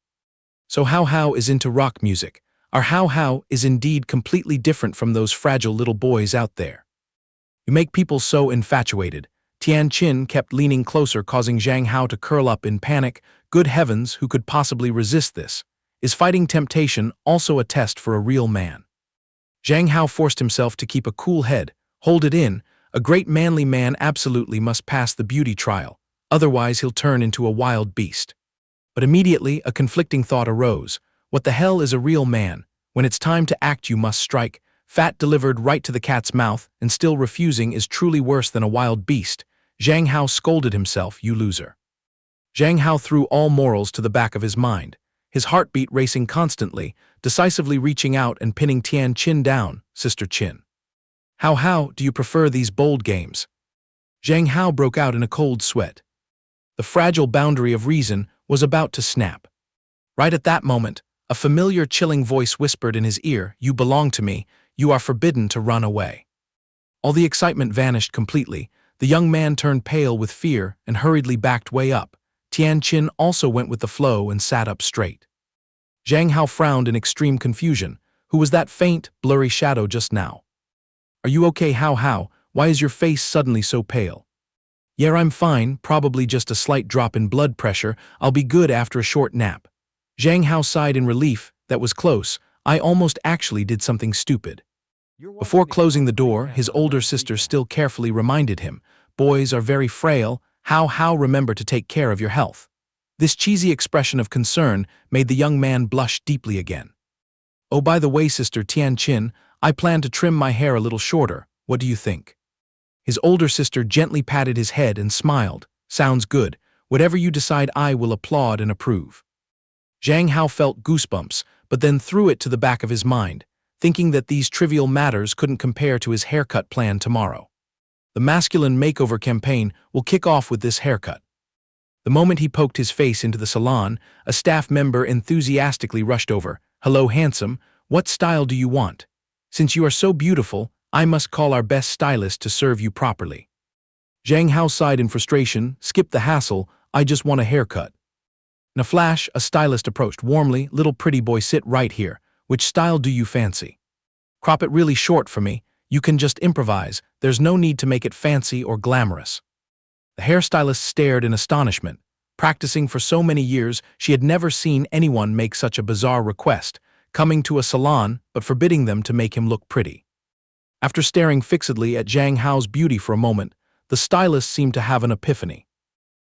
So Hao Hao is into rock music. Our Hao Hao is indeed completely different from those fragile little boys out there. You make people so infatuated. Tian Qin kept leaning closer, causing Zhang Hao to curl up in panic. Good heavens, who could possibly resist this? Is fighting temptation also a test for a real man? Zhang Hao forced himself to keep a cool head. Hold it in. A great manly man absolutely must pass the beauty trial, otherwise he'll turn into a wild beast. But immediately a conflicting thought arose. What the hell is a real man? When it's time to act you must strike. Fat delivered right to the cat's mouth, and still refusing is truly worse than a wild beast. Zhang Hao scolded himself, "You loser." Zhang Hao threw all morals to the back of his mind, his heartbeat racing constantly, decisively reaching out and pinning Tian Qin down. "Sister Qin. How do you prefer these bold games?" Zhang Hao broke out in a cold sweat. The fragile boundary of reason was about to snap. Right at that moment, a familiar chilling voice whispered in his ear, "You belong to me, you are forbidden to run away." All the excitement vanished completely. The young man turned pale with fear and hurriedly backed way up. Tian Qin also went with the flow and sat up straight. Zhang Hao frowned in extreme confusion. Who was that faint, blurry shadow just now? "Are you okay, Hao Hao? Why is your face suddenly so pale?" "Yeah, I'm fine, probably just a slight drop in blood pressure. I'll be good after a short nap." Zhang Hao sighed in relief. That was close. I almost actually did something stupid. Before closing the door, his older sister still carefully reminded him, "Boys are very frail. How remember to take care of your health." This cheesy expression of concern made the young man blush deeply again. "Oh, by the way, Sister Tian Qin, I plan to trim my hair a little shorter. What do you think?" His older sister gently patted his head and smiled. "Sounds good. Whatever you decide, I will applaud and approve." Zhang Hao felt goosebumps, but then threw it to the back of his mind, thinking that these trivial matters couldn't compare to his haircut plan tomorrow. The masculine makeover campaign will kick off with this haircut. The moment he poked his face into the salon, a staff member enthusiastically rushed over. "Hello, handsome. What style do you want? Since you are so beautiful, I must call our best stylist to serve you properly." Zhang Hao sighed in frustration. "Skip the hassle, I just want a haircut." In a flash, a stylist approached warmly. "Little pretty boy, sit right here. Which style do you fancy? Crop it really short for me. You can just improvise. There's no need to make it fancy or glamorous." The hairstylist stared in astonishment. Practicing for so many years, she had never seen anyone make such a bizarre request, coming to a salon but forbidding them to make him look pretty. After staring fixedly at Zhang Hao's beauty for a moment, the stylist seemed to have an epiphany.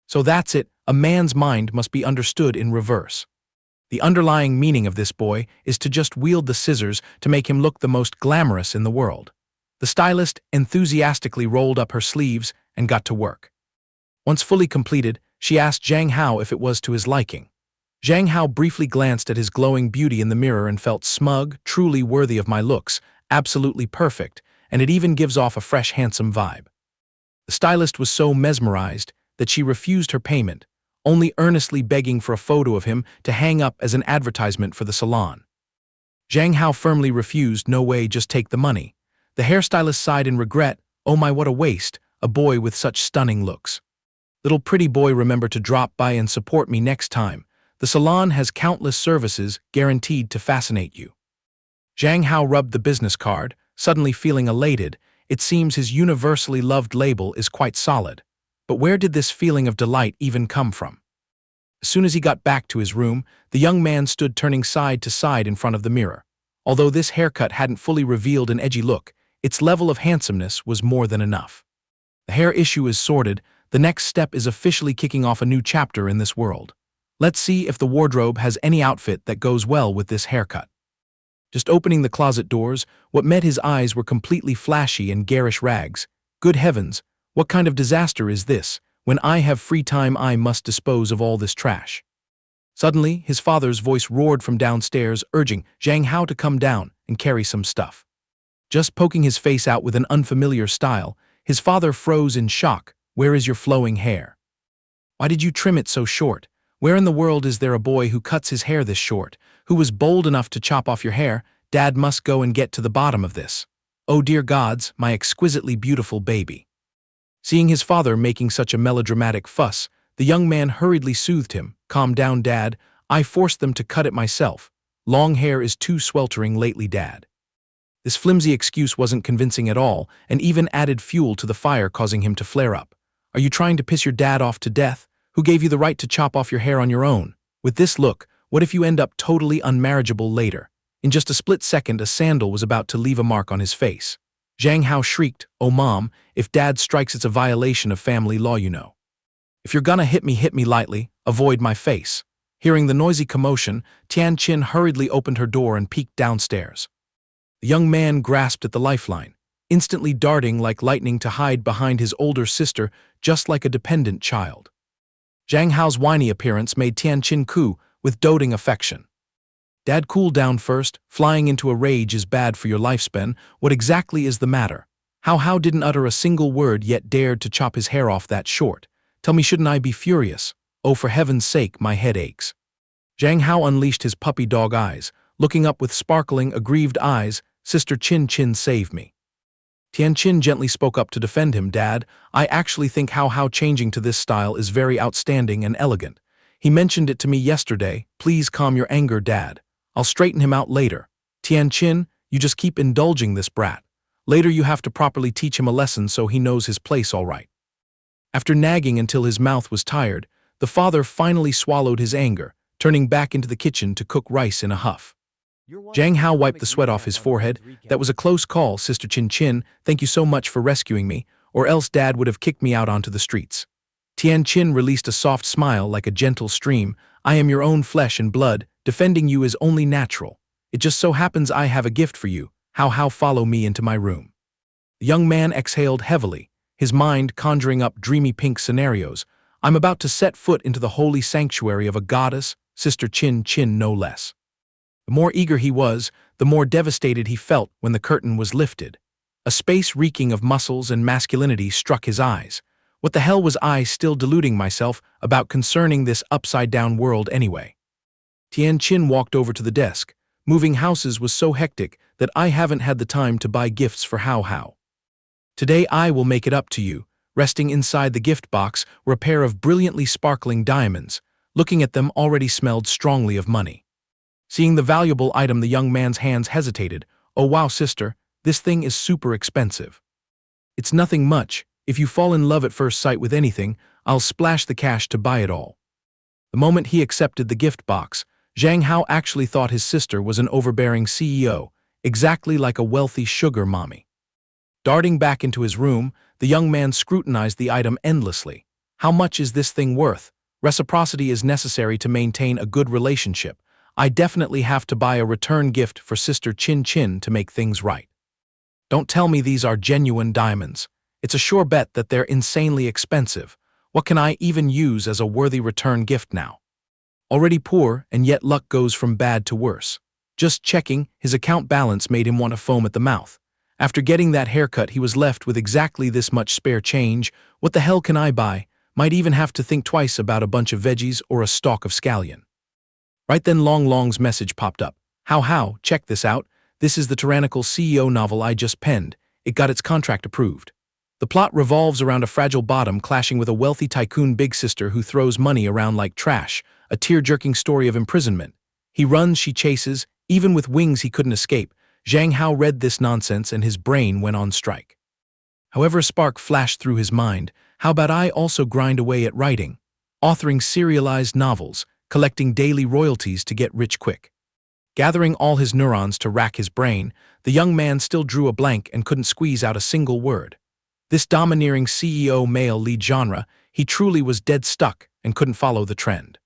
So that's it, a man's mind must be understood in reverse. The underlying meaning of this boy is to just wield the scissors to make him look the most glamorous in the world. The stylist enthusiastically rolled up her sleeves and got to work. Once fully completed, she asked Zhang Hao if it was to his liking. Zhang Hao briefly glanced at his glowing beauty in the mirror and felt smug, truly worthy of my looks, absolutely perfect, and it even gives off a fresh, handsome vibe. The stylist was so mesmerized that she refused her payment, only earnestly begging for a photo of him to hang up as an advertisement for the salon. Zhang Hao firmly refused. "No way, just take the money." The hairstylist sighed in regret. "Oh my, what a waste, a boy with such stunning looks. Little pretty boy, remember to drop by and support me next time. The salon has countless services guaranteed to fascinate you." Zhang Hao rubbed the business card, suddenly feeling elated. It seems his universally loved label is quite solid. But where did this feeling of delight even come from? As soon as he got back to his room, the young man stood turning side to side in front of the mirror. Although this haircut hadn't fully revealed an edgy look, its level of handsomeness was more than enough. The hair issue is sorted. The next step is officially kicking off a new chapter in this world. Let's see if the wardrobe has any outfit that goes well with this haircut. Just opening the closet doors, what met his eyes were completely flashy and garish rags. Good heavens, what kind of disaster is this? When I have free time, I must dispose of all this trash. Suddenly, his father's voice roared from downstairs, urging Zhang Hao to come down and carry some stuff. Just poking his face out with an unfamiliar style, his father froze in shock. "Where is your flowing hair? Why did you trim it so short? Where in the world is there a boy who cuts his hair this short? Who was bold enough to chop off your hair? Dad must go and get to the bottom of this. Oh dear gods, my exquisitely beautiful baby." Seeing his father making such a melodramatic fuss, the young man hurriedly soothed him. "Calm down, Dad. I forced them to cut it myself. Long hair is too sweltering lately, Dad." This flimsy excuse wasn't convincing at all, and even added fuel to the fire, causing him to flare up. "Are you trying to piss your dad off to death? Who gave you the right to chop off your hair on your own? With this look, what if you end up totally unmarriageable later?" In just a split second, a sandal was about to leave a mark on his face. Zhang Hao shrieked, "Oh Mom, if Dad strikes, it's a violation of family law, you know. If you're gonna hit me lightly, avoid my face." Hearing the noisy commotion, Tian Qin hurriedly opened her door and peeked downstairs. The young man grasped at the lifeline, instantly darting like lightning to hide behind his older sister, just like a dependent child. Zhang Hao's whiny appearance made Tian Qin coo with doting affection. "Dad, cool down first. Flying into a rage is bad for your lifespan. What exactly is the matter?" Hao didn't utter a single word, yet dared to chop his hair off that short. "Tell me, shouldn't I be furious? Oh, for heaven's sake, my head aches." Zhang Hao unleashed his puppy dog eyes, looking up with sparkling, aggrieved eyes. "Sister Qin, save me." Tian Qin gently spoke up to defend him. "Dad, I actually think Hao changing to this style is very outstanding and elegant. He mentioned it to me yesterday. Please calm your anger, Dad. I'll straighten him out later." "Tian Qin, you just keep indulging this brat. Later you have to properly teach him a lesson so he knows his place all right." After nagging until his mouth was tired, the father finally swallowed his anger, turning back into the kitchen to cook rice in a huff. Zhang Hao wiped the sweat off his forehead. "That was a close call, Sister Qin. Thank you so much for rescuing me, or else Dad would have kicked me out onto the streets." Tian Qin released a soft smile like a gentle stream. "I am your own flesh and blood. Defending you is only natural. It just so happens I have a gift for you. Hao, follow me into my room." The young man exhaled heavily, his mind conjuring up dreamy pink scenarios. "I'm about to set foot into the holy sanctuary of a goddess, Sister Qin, no less." The more eager he was, the more devastated he felt when the curtain was lifted. A space reeking of muscles and masculinity struck his eyes. What the hell was I still deluding myself about concerning this upside-down world anyway? Tian Qin walked over to the desk. "Moving houses was so hectic that I haven't had the time to buy gifts for Hao. Today I will make it up to you." Resting inside the gift box were a pair of brilliantly sparkling diamonds. Looking at them already smelled strongly of money. Seeing the valuable item, the young man's hands hesitated. "Oh wow, sister, this thing is super expensive." "It's nothing much. If you fall in love at first sight with anything, I'll splash the cash to buy it all." The moment he accepted the gift box, Zhang Hao actually thought his sister was an overbearing CEO, exactly like a wealthy sugar mommy. Darting back into his room, the young man scrutinized the item endlessly. "How much is this thing worth? Reciprocity is necessary to maintain a good relationship. I definitely have to buy a return gift for Sister Qin to make things right." "Don't tell me these are genuine diamonds. It's a sure bet that they're insanely expensive. What can I even use as a worthy return gift now? Already poor, and yet luck goes from bad to worse." Just checking, his account balance made him want to foam at the mouth. After getting that haircut, he was left with exactly this much spare change. What the hell can I buy? Might even have to think twice about a bunch of veggies or a stalk of scallion. Right then Long Long's message popped up. Hao, check this out. This is the tyrannical CEO novel I just penned. It got its contract approved." The plot revolves around a fragile bottom clashing with a wealthy tycoon big sister who throws money around like trash, a tear-jerking story of imprisonment. He runs, she chases, even with wings he couldn't escape. Zhang Hao read this nonsense and his brain went on strike. However, a spark flashed through his mind. How about I also grind away at writing, authoring serialized novels, collecting daily royalties to get rich quick? Gathering all his neurons to rack his brain, the young man still drew a blank and couldn't squeeze out a single word. This domineering CEO male lead genre, he truly was dead stuck and couldn't follow the trend.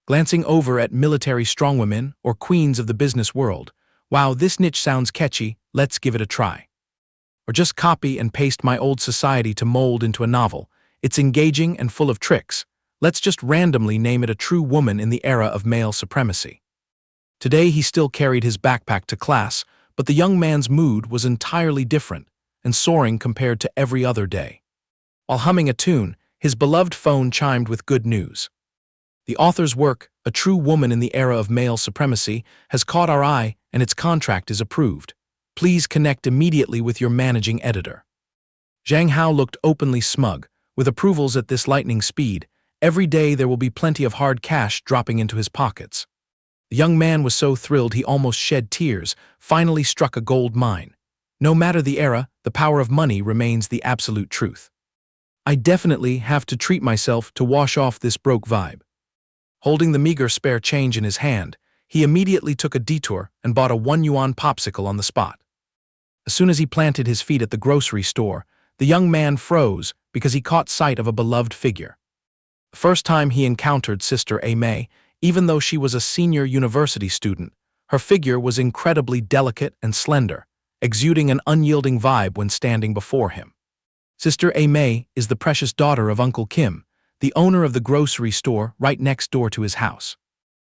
Glancing over at military strongwomen or queens of the business world, wow, this niche sounds catchy, let's give it a try. Or just copy and paste my old society to mold into a novel. It's engaging and full of tricks. Let's just randomly name it A True Woman in the Era of Male Supremacy. Today he still carried his backpack to class, but the young man's mood was entirely different and soaring compared to every other day. While humming a tune, his beloved phone chimed with good news. The author's work, A True Woman in the Era of Male Supremacy, has caught our eye and its contract is approved. Please connect immediately with your managing editor. Zhang Hao looked openly smug. With approvals at this lightning speed, every day there will be plenty of hard cash dropping into his pockets. The young man was so thrilled he almost shed tears, finally struck a gold mine. No matter the era, the power of money remains the absolute truth. I definitely have to treat myself to wash off this broke vibe. Holding the meager spare change in his hand, he immediately took a detour and bought a 1 yuan popsicle on the spot. As soon as he planted his feet at the grocery store, the young man froze because he caught sight of a beloved figure. The first time he encountered Sister A Mei, even though she was a senior university student, her figure was incredibly delicate and slender, exuding an unyielding vibe when standing before him. Sister A Mei is the precious daughter of Uncle Kim, the owner of the grocery store right next door to his house.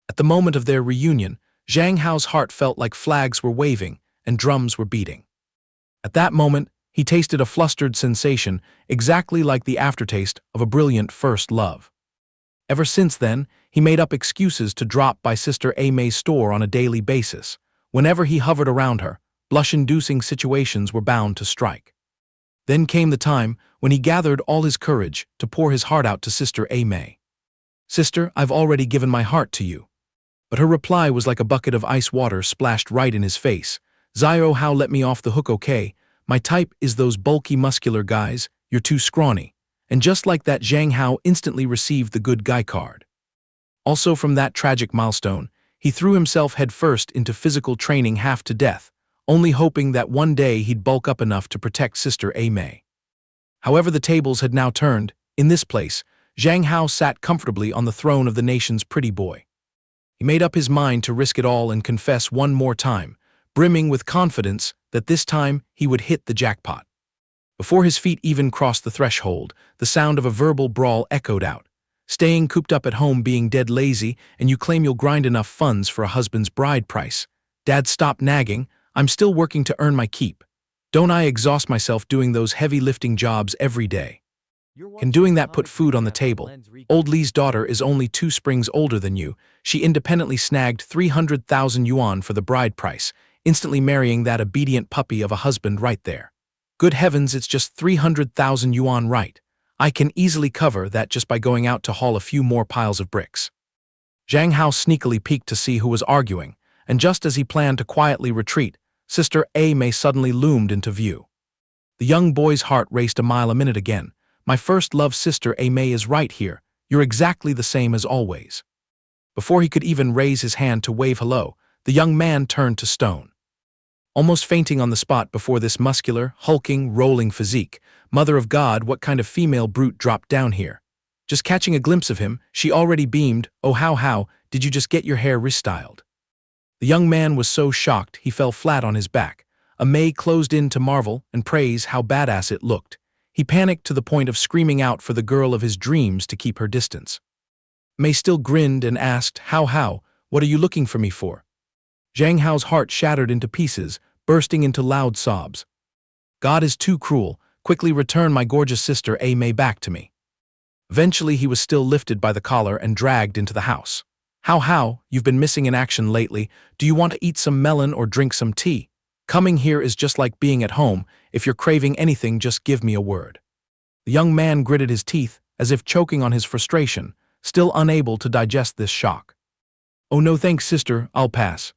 At the moment of their reunion, Zhang Hao's heart felt like flags were waving and drums were beating. At that moment, he tasted a flustered sensation exactly like the aftertaste of a brilliant first love. Ever since then, he made up excuses to drop by Sister A Mei's store on a daily basis. Whenever he hovered around her, blush-inducing situations were bound to strike. Then came the time when he gathered all his courage to pour his heart out to Sister A Mei. "Sister, I've already given my heart to you." But her reply was like a bucket of ice water splashed right in his face. "Zhang Hao, let me off the hook, okay? My type is those bulky muscular guys, you're too scrawny." And just like that, Zhang Hao instantly received the good guy card. Also from that tragic milestone, he threw himself headfirst into physical training half to death, only hoping that one day he'd bulk up enough to protect Sister A Mei. However, the tables had now turned. In this place, Zhang Hao sat comfortably on the throne of the nation's pretty boy. He made up his mind to risk it all and confess one more time, brimming with confidence that this time he would hit the jackpot. Before his feet even crossed the threshold, the sound of a verbal brawl echoed out. "Staying cooped up at home being dead lazy, and you claim you'll grind enough funds for a husband's bride price. Dad, stop nagging. I'm still working to earn my keep. Don't I exhaust myself doing those heavy lifting jobs every day? Can doing that put food on the table? Old Lee's daughter is only 2 springs older than you. She independently snagged 300,000 yuan for the bride price, instantly marrying that obedient puppy of a husband right there. Good heavens, it's just 300,000 yuan, right? I can easily cover that just by going out to haul a few more piles of bricks." Zhang Hao sneakily peeked to see who was arguing, and just as he planned to quietly retreat, Sister A Mei suddenly loomed into view. The young boy's heart raced a mile a minute again. "My first love, Sister A Mei is right here. You're exactly the same as always." Before he could even raise his hand to wave hello, the young man turned to stone. Almost fainting on the spot before this muscular, hulking, rolling physique, mother of God, what kind of female brute dropped down here? Just catching a glimpse of him, she already beamed. "Oh, how, did you just get your hair restyled?" The young man was so shocked he fell flat on his back. A Mei closed in to marvel and praise how badass it looked. He panicked to the point of screaming out for the girl of his dreams to keep her distance. Mei still grinned and asked, How, what are you looking for me for?" Zhang Hao's heart shattered into pieces, bursting into loud sobs. "God is too cruel. Quickly return my gorgeous Sister A Mei back to me." Eventually he was still lifted by the collar and dragged into the house. How, you've been missing in action lately. Do you want to eat some melon or drink some tea? Coming here is just like being at home. If you're craving anything, just give me a word." The young man gritted his teeth, as if choking on his frustration, still unable to digest this shock. "Oh no thanks, sister, I'll pass."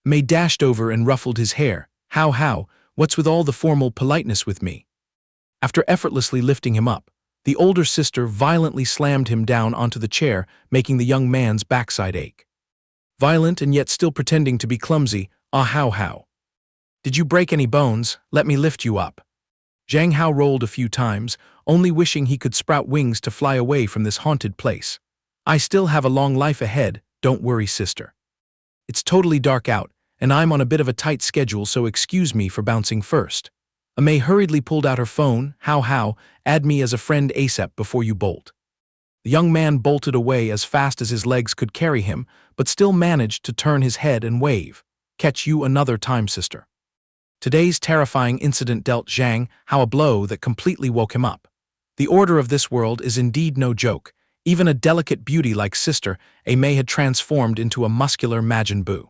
Mei dashed over and ruffled his hair. How, what's with all the formal politeness with me?" After effortlessly lifting him up, the older sister violently slammed him down onto the chair, making the young man's backside ache. Violent and yet still pretending to be clumsy, how. "Did you break any bones? Let me lift you up." Zhang Hao rolled a few times, only wishing he could sprout wings to fly away from this haunted place. "I still have a long life ahead, don't worry, sister. It's totally dark out, and I'm on a bit of a tight schedule, so excuse me for bouncing first." Mei hurriedly pulled out her phone. How, add me as a friend ASAP before you bolt." The young man bolted away as fast as his legs could carry him, but still managed to turn his head and wave. catch you another time, sister." Today's terrifying incident dealt Zhang Hao a blow that completely woke him up. The order of this world is indeed no joke. Even a delicate beauty like Sister May had transformed into a muscular Majin Buu.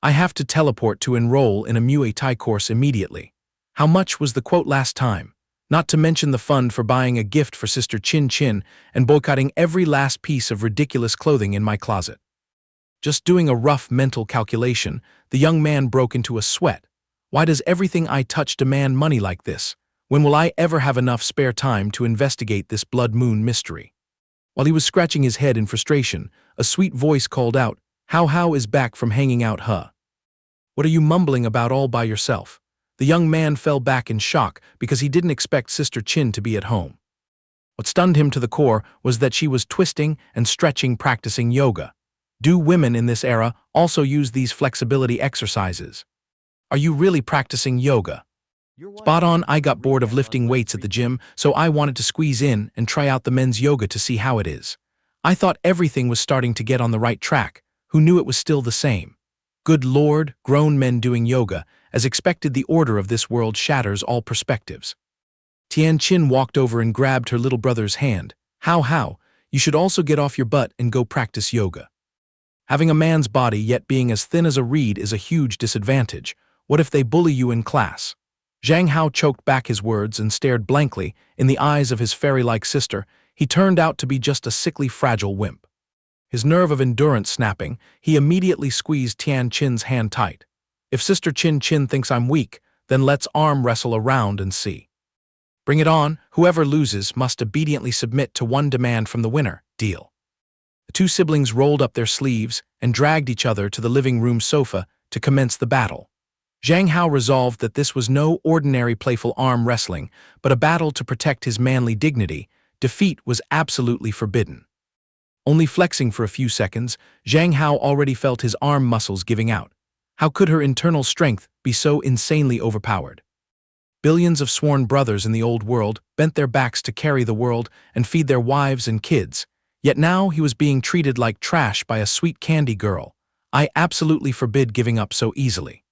"I have to teleport to enroll in a Muay Thai course immediately. How much was the quote last time? Not to mention the fund for buying a gift for Sister Chin Chin and boycotting every last piece of ridiculous clothing in my closet." Just doing a rough mental calculation, the young man broke into a sweat. Why does everything I touch demand money like this? When will I ever have enough spare time to investigate this blood moon mystery? While he was scratching his head in frustration, a sweet voice called out, How is back from hanging out, huh? What are you mumbling about all by yourself?" The young man fell back in shock because he didn't expect Sister Chin to be at home. What stunned him to the core was that she was twisting and stretching, practicing yoga. Do women in this era also use these flexibility exercises? Are you really practicing yoga? Spot on. I got bored of lifting weights at the gym, so I wanted to squeeze in and try out the men's yoga to see how it is. I thought everything was starting to get on the right track. Who knew it was still the same? Good Lord, grown men doing yoga. As expected, the order of this world shatters all perspectives. Tian Qin walked over and grabbed her little brother's hand. How, you should also get off your butt and go practice yoga. Having a man's body yet being as thin as a reed is a huge disadvantage. What if they bully you in class? Zhang Hao choked back his words and stared blankly in the eyes of his fairy-like sister. He turned out to be just a sickly, fragile wimp. His nerve of endurance snapping, he immediately squeezed Tian Qin's hand tight. If Sister Chin Chin thinks I'm weak, then let's arm wrestle around and see. Bring it on. Whoever loses must obediently submit to one demand from the winner. Deal. The two siblings rolled up their sleeves and dragged each other to the living room sofa to commence the battle. Zhang Hao resolved that this was no ordinary playful arm wrestling, but a battle to protect his manly dignity. Defeat was absolutely forbidden. Only flexing for a few seconds, Zhang Hao already felt his arm muscles giving out. How could her internal strength be so insanely overpowered? Billions of sworn brothers in the old world bent their backs to carry the world and feed their wives and kids, yet now he was being treated like trash by a sweet candy girl. I absolutely forbid giving up so easily.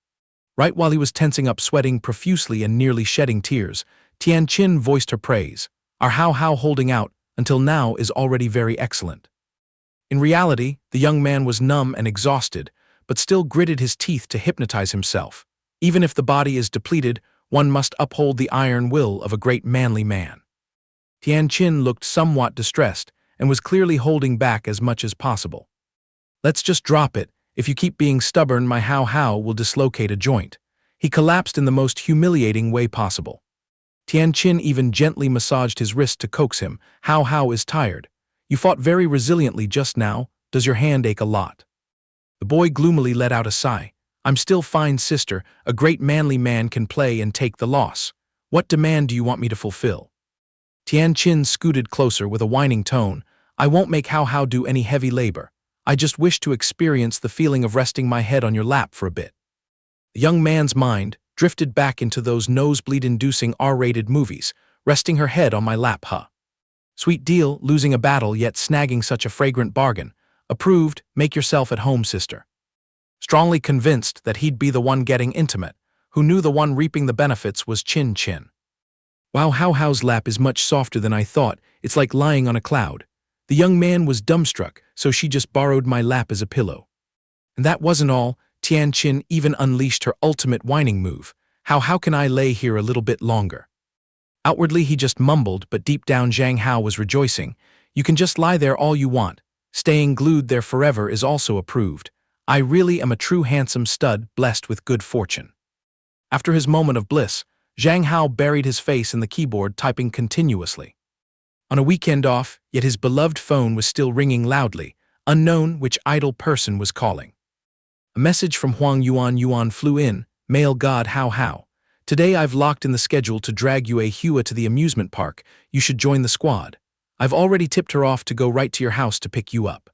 Right while he was tensing up, sweating profusely and nearly shedding tears, Tian Qin voiced her praise. Our How holding out until now is already very excellent. In reality, the young man was numb and exhausted, but still gritted his teeth to hypnotize himself. Even if the body is depleted, one must uphold the iron will of a great manly man. Tian Qin looked somewhat distressed and was clearly holding back as much as possible. Let's just drop it. If you keep being stubborn, my How will dislocate a joint. He collapsed in the most humiliating way possible. Tian Qin even gently massaged his wrist to coax him. How is tired. You fought very resiliently just now. Does your hand ache a lot? The boy gloomily let out a sigh. I'm still fine, sister. A great manly man can play and take the loss. What demand do you want me to fulfill? Tian Qin scooted closer with a whining tone. I won't make How do any heavy labor. I just wish to experience the feeling of resting my head on your lap for a bit. The young man's mind drifted back into those nosebleed-inducing R-rated movies, resting her head on my lap, huh? Sweet deal, losing a battle yet snagging such a fragrant bargain. Approved, make yourself at home, sister. Strongly convinced that he'd be the one getting intimate, who knew the one reaping the benefits was Chin Chin. Wow, How's lap is much softer than I thought. It's like lying on a cloud. The young man was dumbstruck, so she just borrowed my lap as a pillow. And that wasn't all. Tian Qin even unleashed her ultimate whining move. How can I lay here a little bit longer? Outwardly he just mumbled, but deep down Zhang Hao was rejoicing. You can just lie there all you want. Staying glued there forever is also approved. I really am a true handsome stud blessed with good fortune. After his moment of bliss, Zhang Hao buried his face in the keyboard, typing continuously. On a weekend off, yet his beloved phone was still ringing loudly, unknown which idle person was calling. A message from Huang Yuan flew in. Male god How. Today I've locked in the schedule to drag you a Hua to the amusement park. You should join the squad. I've already tipped her off to go right to your house to pick you up.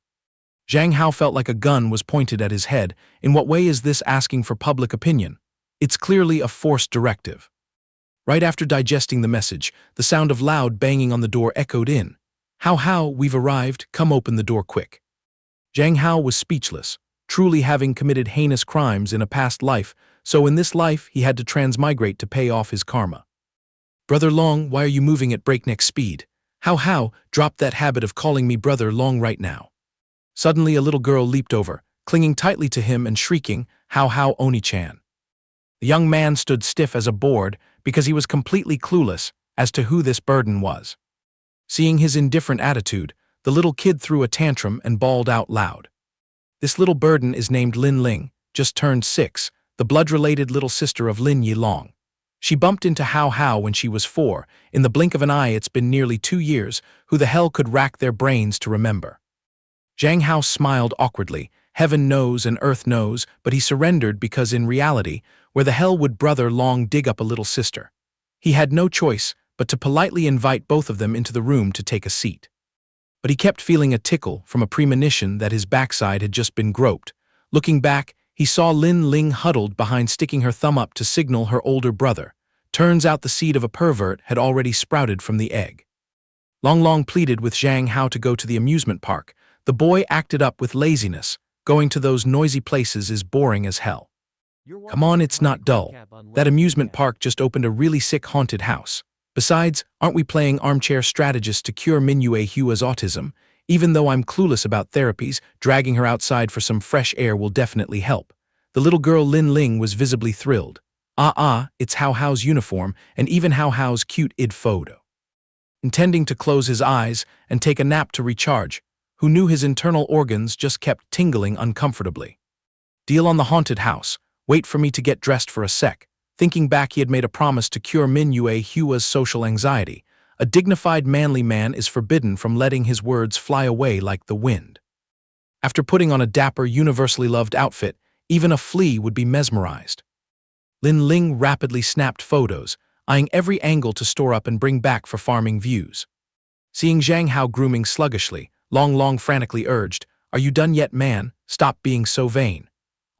Zhang Hao felt like a gun was pointed at his head. In what way is this asking for public opinion? It's clearly a forced directive. Right after digesting the message, the sound of loud banging on the door echoed in. How, we've arrived, come open the door quick. Zhang Hao was speechless. truly having committed heinous crimes in a past life, so in this life he had to transmigrate to pay off his karma. Brother Long, why are you moving at breakneck speed? How, drop that habit of calling me Brother Long right now. Suddenly a little girl leaped over, clinging tightly to him and shrieking, How, Oni-chan. The young man stood stiff as a board because he was completely clueless as to who this burden was. Seeing his indifferent attitude, the little kid threw a tantrum and bawled out loud. This little burden is named Lin Ling, just turned 6, the blood-related little sister of Lin Yilong. She bumped into How when she was 4. In the blink of an eye it's been nearly 2 years. Who the hell could rack their brains to remember? Zhang Hao smiled awkwardly. Heaven knows and earth knows, but he surrendered because in reality, where the hell would Brother Long dig up a little sister? He had no choice but to politely invite both of them into the room to take a seat. But he kept feeling a tickle from a premonition that his backside had just been groped. Looking back, he saw Lin Ling huddled behind, sticking her thumb up to signal her older brother. Turns out the seed of a pervert had already sprouted from the egg. Long pleaded with Zhang Hao to go to the amusement park. The boy acted up with laziness. Going to those noisy places is boring as hell. Come on, it's not dull. That amusement park just opened a really sick haunted house. Besides, aren't we playing armchair strategist to cure Mingyue Hua's autism? Even though I'm clueless about therapies, dragging her outside for some fresh air will definitely help. The little girl Lin Ling was visibly thrilled. It's Hao's uniform and even Hao's cute id photo. Intending to close his eyes and take a nap to recharge, who knew his internal organs just kept tingling uncomfortably. Deal on the haunted house. Wait for me to get dressed for a sec. Thinking back, he had made a promise to cure Mingyue Hua's social anxiety. A dignified manly man is forbidden from letting his words fly away like the wind. After putting on a dapper, universally loved outfit, even a flea would be mesmerized. Lin Ling rapidly snapped photos, eyeing every angle to store up and bring back for farming views. Seeing Zhang Hao grooming sluggishly, Long frantically urged, "Are you done yet, man? Stop being so vain.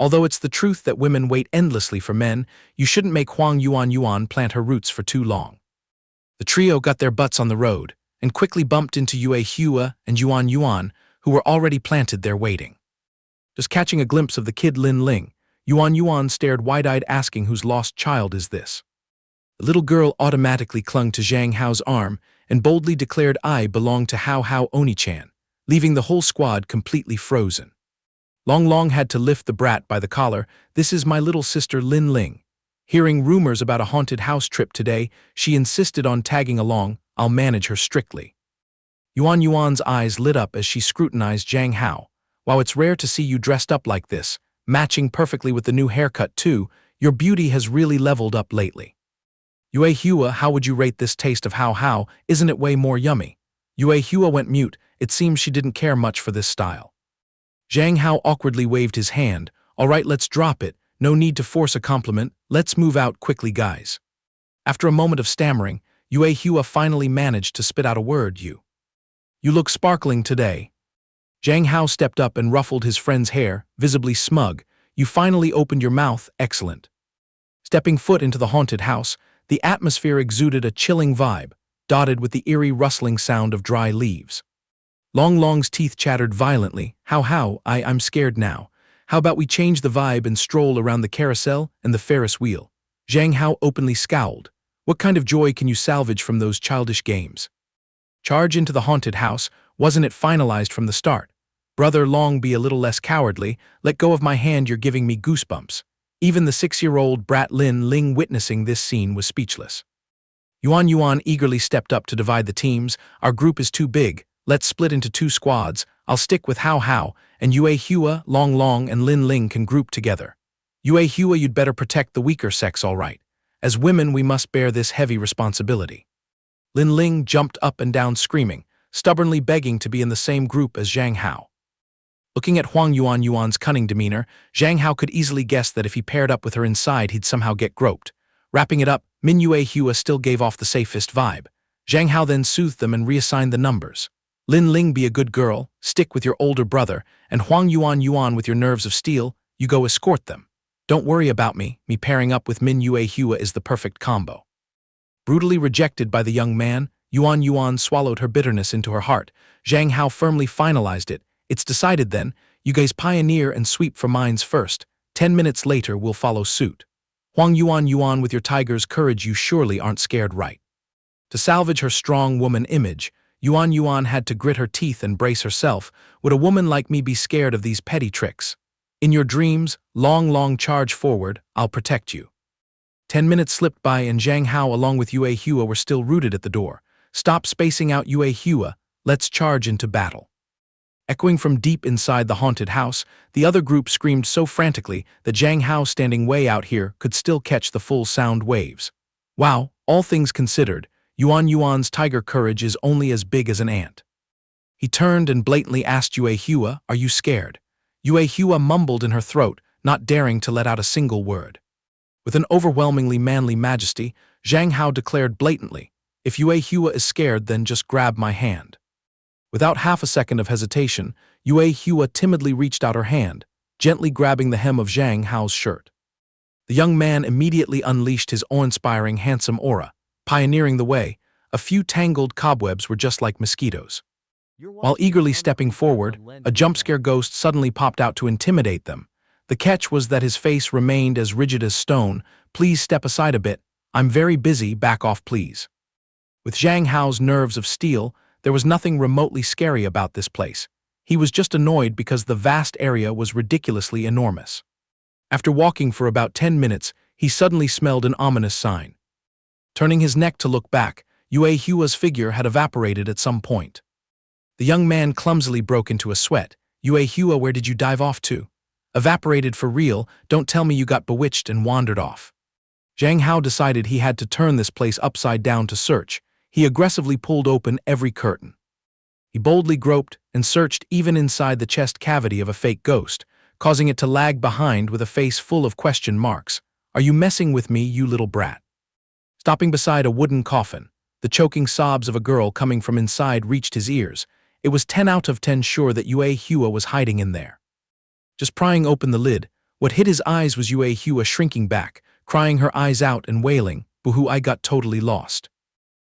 Although it's the truth that women wait endlessly for men, you shouldn't make Huang Yuan plant her roots for too long." The trio got their butts on the road and quickly bumped into Yue Hua and Yuan, who were already planted there waiting. Just catching a glimpse of the kid Lin Ling, Yuan stared wide-eyed, asking whose lost child is this. The little girl automatically clung to Zhang Hao's arm and boldly declared, "I belong to Hao Oni-chan," leaving the whole squad completely frozen. Long had to lift the brat by the collar. "This is my little sister Lin Ling. Hearing rumors about a haunted house trip today, she insisted on tagging along. I'll manage her strictly." Yuan's eyes lit up as she scrutinized Zhang Hao. "Wow, it's rare to see you dressed up like this, matching perfectly with the new haircut too. Your beauty has really leveled up lately." "Yue Hua, how would you rate this taste of Hao? Isn't it way more yummy?" Yue Hua went mute. It seems she didn't care much for this style. Zhang Hao awkwardly waved his hand. "All right, let's drop it. No need to force a compliment. Let's move out quickly, guys." After a moment of stammering, Yue Hua finally managed to spit out a word, You look sparkling today." Zhang Hao stepped up and ruffled his friend's hair, visibly smug. "You finally opened your mouth, excellent." Stepping foot into the haunted house, the atmosphere exuded a chilling vibe, dotted with the eerie rustling sound of dry leaves. Long's teeth chattered violently. I'm scared now. How about we change the vibe and stroll around the carousel and the Ferris wheel?" Zhang Hao openly scowled. What kind of joy can you salvage from those childish games? Charge into the haunted house. Wasn't it finalized from the start? Brother Long, be a little less cowardly. Let go of my hand, you're giving me goosebumps. Even the 6-year-old brat Lin Ling witnessing this scene was speechless. Yuan eagerly stepped up to divide the teams. "Our group is too big. Let's split into 2 squads. I'll stick with Hao, and Yue Hua, Long, and Lin Ling can group together. Yue Hua, you'd better protect the weaker sex, all right. As women, we must bear this heavy responsibility." Lin Ling jumped up and down screaming, stubbornly begging to be in the same group as Zhang Hao. Looking at Huang Yuan's cunning demeanor, Zhang Hao could easily guess that if he paired up with her inside, he'd somehow get groped. Wrapping it up, Mingyue Hua still gave off the safest vibe. Zhang Hao then soothed them and reassigned the numbers. "Lin Ling, be a good girl, stick with your older brother, and Huang Yuan with your nerves of steel, you go escort them. Don't worry about me pairing up with Mingyue Hua is the perfect combo." Brutally rejected by the young man, Yuan swallowed her bitterness into her heart. Zhang Hao firmly finalized it. "It's decided then, You guys pioneer and sweep for mines first. 10 minutes later, we'll follow suit. Huang Yuan with your tiger's courage, you surely aren't scared, right? To salvage her strong woman image, Yuan had to grit her teeth and brace herself. Would a woman like me be scared of these petty tricks? In your dreams, long charge forward, I'll protect you. 10 minutes slipped by and Zhang Hao along with Yue Hua were still rooted at the door. Stop spacing out, Yue Hua, let's charge into battle. Echoing from deep inside the haunted house, the other group screamed so frantically that Zhang Hao, standing way out here, could still catch the full sound waves. Wow, all things considered, Yuan's tiger courage is only as big as an ant. He turned and blatantly asked Yue Hua, are you scared? Yue Hua mumbled in her throat, not daring to let out a single word. With an overwhelmingly manly majesty, Zhang Hao declared blatantly, if Yue Hua is scared, then just grab my hand. Without half a second of hesitation, Yue Hua timidly reached out her hand, gently grabbing the hem of Zhang Hao's shirt. The young man immediately unleashed his awe-inspiring handsome aura, pioneering the way. A few tangled cobwebs were just like mosquitoes. While eagerly stepping forward, a jump-scare ghost suddenly popped out to intimidate them. The catch was that his face remained as rigid as stone. Please step aside a bit. I'm very busy, back off please. With Zhang Hao's nerves of steel, there was nothing remotely scary about this place. He was just annoyed because the vast area was ridiculously enormous. After walking for about 10 minutes, he suddenly smelled an ominous sign. Turning his neck to look back, Yue Hua's figure had evaporated at some point. The young man clumsily broke into a sweat. Yue Hua, where did you dive off to? Evaporated for real, don't tell me you got bewitched and wandered off. Zhang Hao decided he had to turn this place upside down to search. He aggressively pulled open every curtain. He boldly groped and searched even inside the chest cavity of a fake ghost, causing it to lag behind with a face full of question marks. Are you messing with me, you little brat? Stopping beside a wooden coffin, the choking sobs of a girl coming from inside reached his ears. It was 10 out of 10 sure that Yue Hua was hiding in there. Just prying open the lid, what hit his eyes was Yue Hua shrinking back, crying her eyes out and wailing, "Boo-hoo, I got totally lost."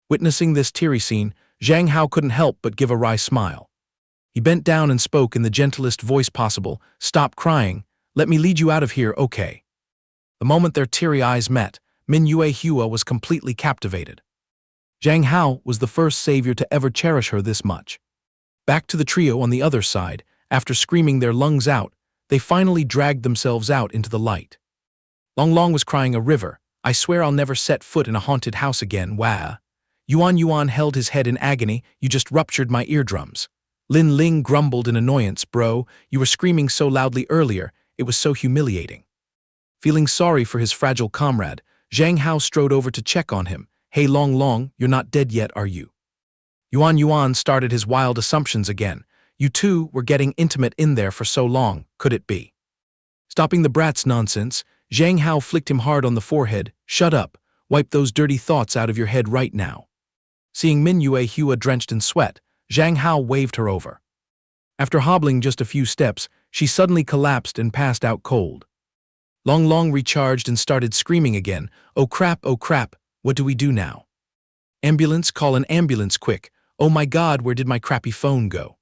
Witnessing this teary scene, Zhang Hao couldn't help but give a wry smile. He bent down and spoke in the gentlest voice possible, "Stop crying, let me lead you out of here, okay?" The moment their teary eyes met, Yue Hua was completely captivated. Zhang Hao was the first savior to ever cherish her this much. Back to the trio on the other side, after screaming their lungs out, they finally dragged themselves out into the light. Long was crying a river, "I swear I'll never set foot in a haunted house again, wah." Yuan held his head in agony, "You just ruptured my eardrums." Lin Ling grumbled in annoyance, "Bro, you were screaming so loudly earlier, it was so humiliating." Feeling sorry for his fragile comrade, Zhang Hao strode over to check on him. "Hey Long, you're not dead yet, are you?" Yuan started his wild assumptions again. "You two were getting intimate in there for so long, could it be?" Stopping the brat's nonsense, Zhang Hao flicked him hard on the forehead. "Shut up, wipe those dirty thoughts out of your head right now." Seeing Yue Hua drenched in sweat, Zhang Hao waved her over. After hobbling just a few steps, she suddenly collapsed and passed out cold. Long recharged and started screaming again. Oh crap, what do we do now? Ambulance, call an ambulance quick. Oh my god, where did my crappy phone go?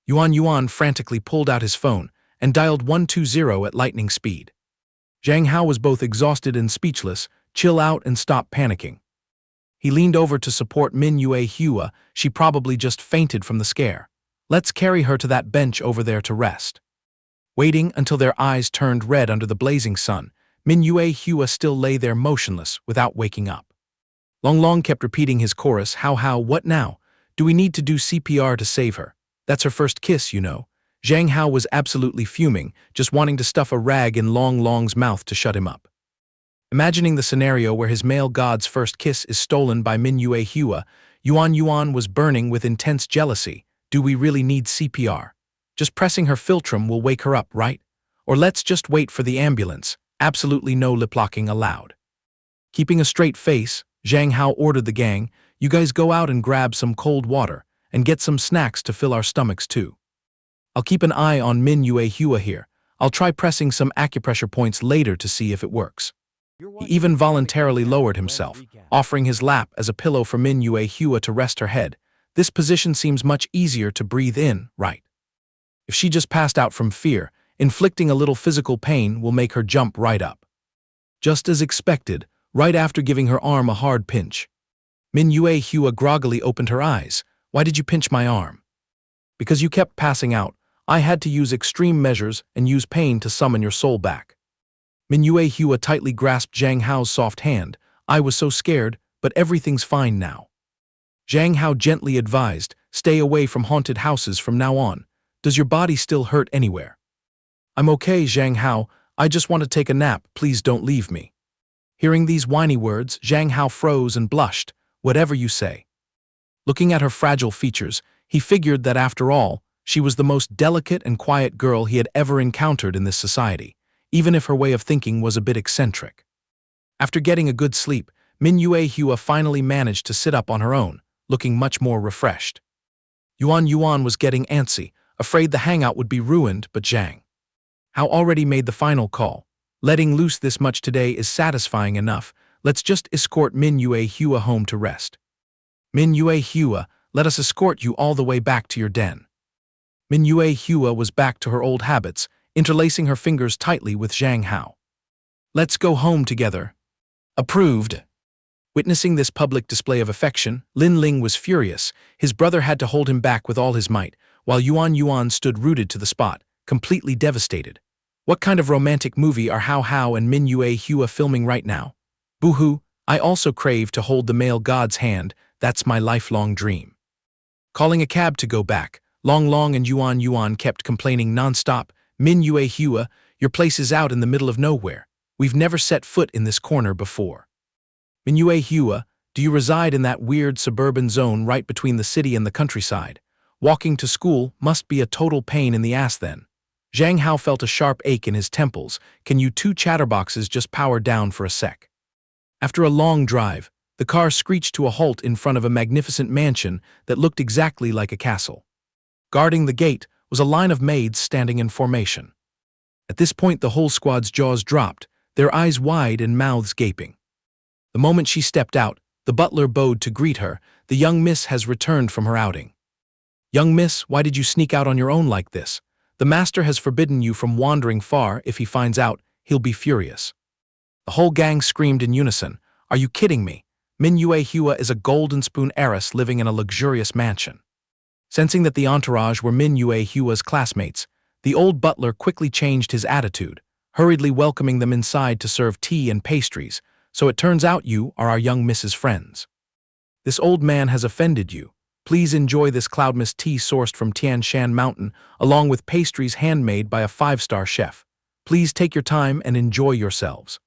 Yuan frantically pulled out his phone and dialed 120 at lightning speed. Zhang Hao was both exhausted and speechless. "Chill out and stop panicking." He leaned over to support Yue Hua. "She probably just fainted from the scare. Let's carry her to that bench over there to rest." Waiting until their eyes turned red under the blazing sun, Yue Hua still lay there motionless without waking up. Long kept repeating his chorus, How, what now? Do we need to do CPR to save her? That's her first kiss, you know." Zhang Hao was absolutely fuming, just wanting to stuff a rag in Long's mouth to shut him up. Imagining the scenario where his male god's first kiss is stolen by Yue Hua, Yuan was burning with intense jealousy. Do we really need CPR? Just pressing her philtrum will wake her up, right? Or let's just wait for the ambulance. Absolutely no lip-locking allowed. Keeping a straight face, Zhang Hao ordered the gang, "You guys go out and grab some cold water, and get some snacks to fill our stomachs too. I'll keep an eye on Yue Hua here. I'll try pressing some acupressure points later to see if it works." He even voluntarily lowered himself, offering his lap as a pillow for Yue Hua to rest her head. This position seems much easier to breathe in, right? If she just passed out from fear, inflicting a little physical pain will make her jump right up. Just as expected, right after giving her arm a hard pinch, Min Yue Hua groggily opened her eyes. Why did you pinch my arm? Because you kept passing out. I had to use extreme measures and use pain to summon your soul back. Min Yue Hua tightly grasped Zhang Hao's soft hand. I was so scared, but everything's fine now. Zhang Hao gently advised, stay away from haunted houses from now on. Does your body still hurt anywhere? I'm okay, Zhang Hao. I just want to take a nap. Please don't leave me. Hearing these whiny words, Zhang Hao froze and blushed. Whatever you say. Looking at her fragile features, he figured that after all, she was the most delicate and quiet girl he had ever encountered in this society, even if her way of thinking was a bit eccentric. After getting a good sleep, Min Yue Hua finally managed to sit up on her own, looking much more refreshed. Yuan was getting antsy, afraid the hangout would be ruined, but Zhang Hao already made the final call. Letting loose this much today is satisfying enough. Let's just escort Min Yue Hua home to rest. Min Yue Hua, let us escort you all the way back to your den. Min Yue Hua was back to her old habits, interlacing her fingers tightly with Zhang Hao. Let's go home together. Approved. Witnessing this public display of affection, Lin Ling was furious. His brother had to hold him back with all his might, while Yuan stood rooted to the spot, completely devastated. What kind of romantic movie are Hao and Min Yue Hua filming right now? Boo-hoo, I also crave to hold the male god's hand. That's my lifelong dream. Calling a cab to go back, Long and Yuan kept complaining non-stop. Min Yue Hua, your place is out in the middle of nowhere. We've never set foot in this corner before. Min Yue Hua, do you reside in that weird suburban zone right between the city and the countryside? Walking to school must be a total pain in the ass then. Zhang Hao felt a sharp ache in his temples. Can you two chatterboxes just power down for a sec? After a long drive, the car screeched to a halt in front of a magnificent mansion that looked exactly like a castle. Guarding the gate was a line of maids standing in formation. At this point, the whole squad's jaws dropped, their eyes wide and mouths gaping. The moment she stepped out, the butler bowed to greet her. The young miss has returned from her outing. Young miss, why did you sneak out on your own like this? The master has forbidden you from wandering far. If he finds out, he'll be furious. The whole gang screamed in unison. Are you kidding me? Min Yue Hua is a golden spoon heiress living in a luxurious mansion. Sensing that the entourage were Min Yue Hua's classmates, the old butler quickly changed his attitude, hurriedly welcoming them inside to serve tea and pastries. So it turns out you are our young Mrs. Friends. This old man has offended you. Please enjoy this cloudmist tea sourced from Tian Shan Mountain, along with pastries handmade by a 5-star chef. Please take your time and enjoy yourselves.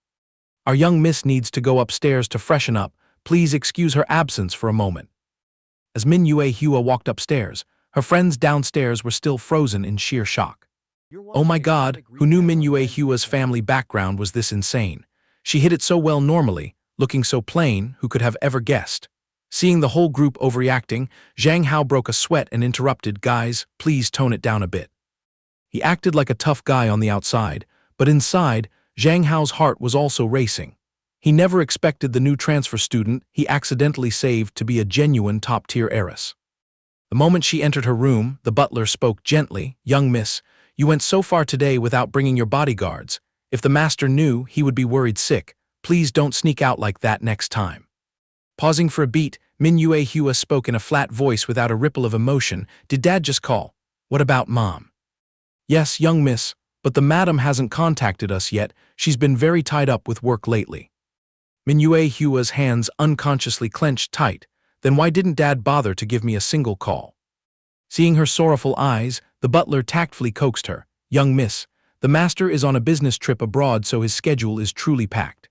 Our young miss needs to go upstairs to freshen up. Please excuse her absence for a moment. As Min Yue Hua walked upstairs, her friends downstairs were still frozen in sheer shock. Oh my God, who knew Min Yue Hua's family background was this insane? She hid it so well normally, looking so plain, who could have ever guessed? Seeing the whole group overreacting, Zhang Hao broke a sweat and interrupted, guys, please tone it down a bit. He acted like a tough guy on the outside, but inside, Zhang Hao's heart was also racing. He never expected the new transfer student he accidentally saved to be a genuine top-tier heiress. The moment she entered her room, the butler spoke gently, young miss, you went so far today without bringing your bodyguards. If the master knew, he would be worried sick. Please don't sneak out like that next time. Pausing for a beat, Min Yue Hua spoke in a flat voice without a ripple of emotion. Did Dad just call? What about Mom? Yes, young miss, but the madam hasn't contacted us yet. She's been very tied up with work lately. Min Yue Hua's hands unconsciously clenched tight. Then why didn't Dad bother to give me a single call? Seeing her sorrowful eyes, the butler tactfully coaxed her. Young miss, the master is on a business trip abroad, so his schedule is truly packed.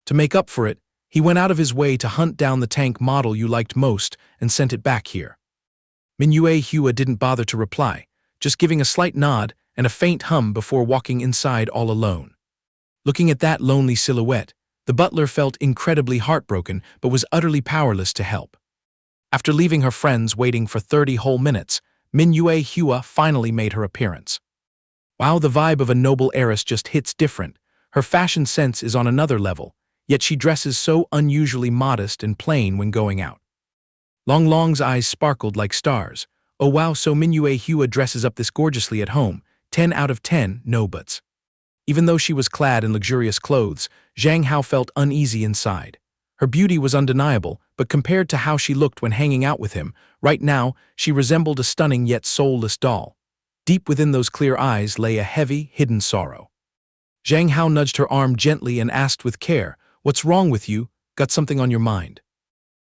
To make up for it, he went out of his way to hunt down the tank model you liked most and sent it back here. Min Yue Hua didn't bother to reply, just giving a slight nod and a faint hum before walking inside all alone. Looking at that lonely silhouette, the butler felt incredibly heartbroken but was utterly powerless to help. After leaving her friends waiting for 30 whole minutes, Min Yue Hua finally made her appearance. Wow, the vibe of a noble heiress just hits different. Her fashion sense is on another level, yet she dresses so unusually modest and plain when going out. Long's eyes sparkled like stars. Oh wow, so Mingyue Hua dresses up this gorgeously at home. 10 out of 10, no buts. Even though she was clad in luxurious clothes, Zhang Hao felt uneasy inside. Her beauty was undeniable, but compared to how she looked when hanging out with him, right now, she resembled a stunning yet soulless doll. Deep within those clear eyes lay a heavy, hidden sorrow. Zhang Hao nudged her arm gently and asked with care, "What's wrong with you? Got something on your mind?"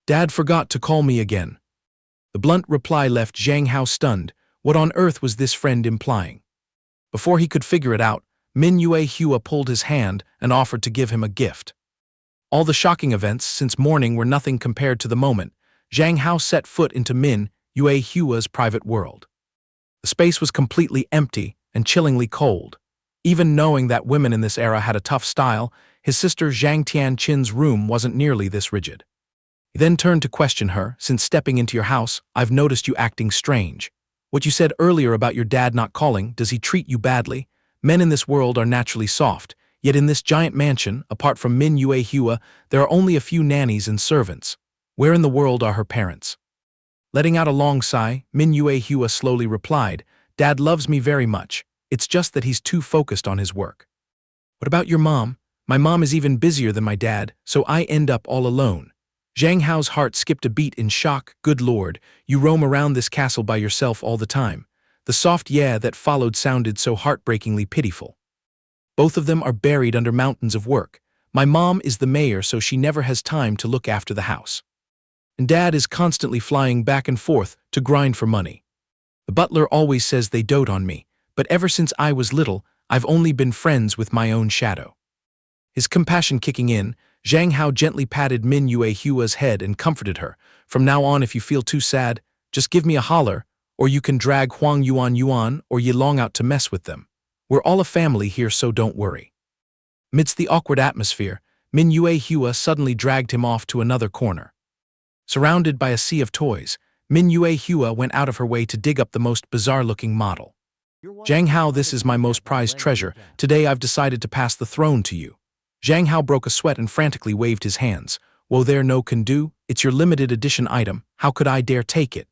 "Dad forgot to call me again." The blunt reply left Zhang Hao stunned. What on earth was this friend implying? Before he could figure it out, Mingyue Hua pulled his hand and offered to give him a gift. All the shocking events since morning were nothing compared to the moment Zhang Hao set foot into Mingyue Hua's private world. The space was completely empty and chillingly cold. Even knowing that women in this era had a tough style, his sister Zhang Tianqin's room wasn't nearly this rigid. He then turned to question her, "Since stepping into your house, I've noticed you acting strange. What you said earlier about your dad not calling, does he treat you badly? Men in this world are naturally soft, yet in this giant mansion, apart from Mingyue Hua, there are only a few nannies and servants. Where in the world are her parents?" Letting out a long sigh, Mingyue Hua slowly replied, "Dad loves me very much. It's just that he's too focused on his work." "What about your mom? My mom is even busier than my dad, so I end up all alone." Zhang Hao's heart skipped a beat in shock. "Good lord, you roam around this castle by yourself all the time." The soft yeah that followed sounded so heartbreakingly pitiful. "Both of them are buried under mountains of work. My mom is the mayor, so she never has time to look after the house. And dad is constantly flying back and forth to grind for money. The butler always says they dote on me, but ever since I was little, I've only been friends with my own shadow." His compassion kicking in, Zhang Hao gently patted Mingyue Hua's head and comforted her. "From now on, if you feel too sad, just give me a holler, or you can drag Huang Yuan or Yilong out to mess with them. We're all a family here, so don't worry." Amidst the awkward atmosphere, Mingyue Hua suddenly dragged him off to another corner. Surrounded by a sea of toys, Mingyue Hua went out of her way to dig up the most bizarre-looking model. "Zhang Hao, this is my most prized treasure. Today I've decided to pass the throne to you." Zhang Hao broke a sweat and frantically waved his hands. "Whoa there, no can do. It's your limited edition item. How could I dare take it?"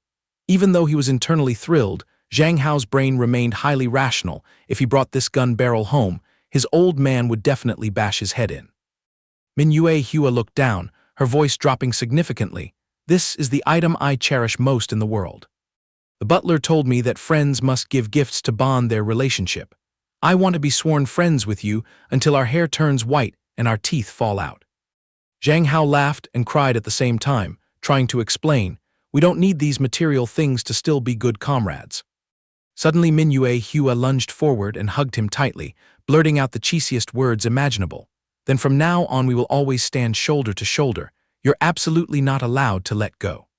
Even though he was internally thrilled, Zhang Hao's brain remained highly rational. If he brought this gun barrel home, his old man would definitely bash his head in. Mingyue Hua looked down, her voice dropping significantly. "This is the item I cherish most in the world. The butler told me that friends must give gifts to bond their relationship. I want to be sworn friends with you until our hair turns white and our teeth fall out." Zhang Hao laughed and cried at the same time, trying to explain, "We don't need these material things to still be good comrades." Suddenly Mingyue Hua lunged forward and hugged him tightly, blurting out the cheesiest words imaginable. "Then from now on we will always stand shoulder to shoulder. You're absolutely not allowed to let go."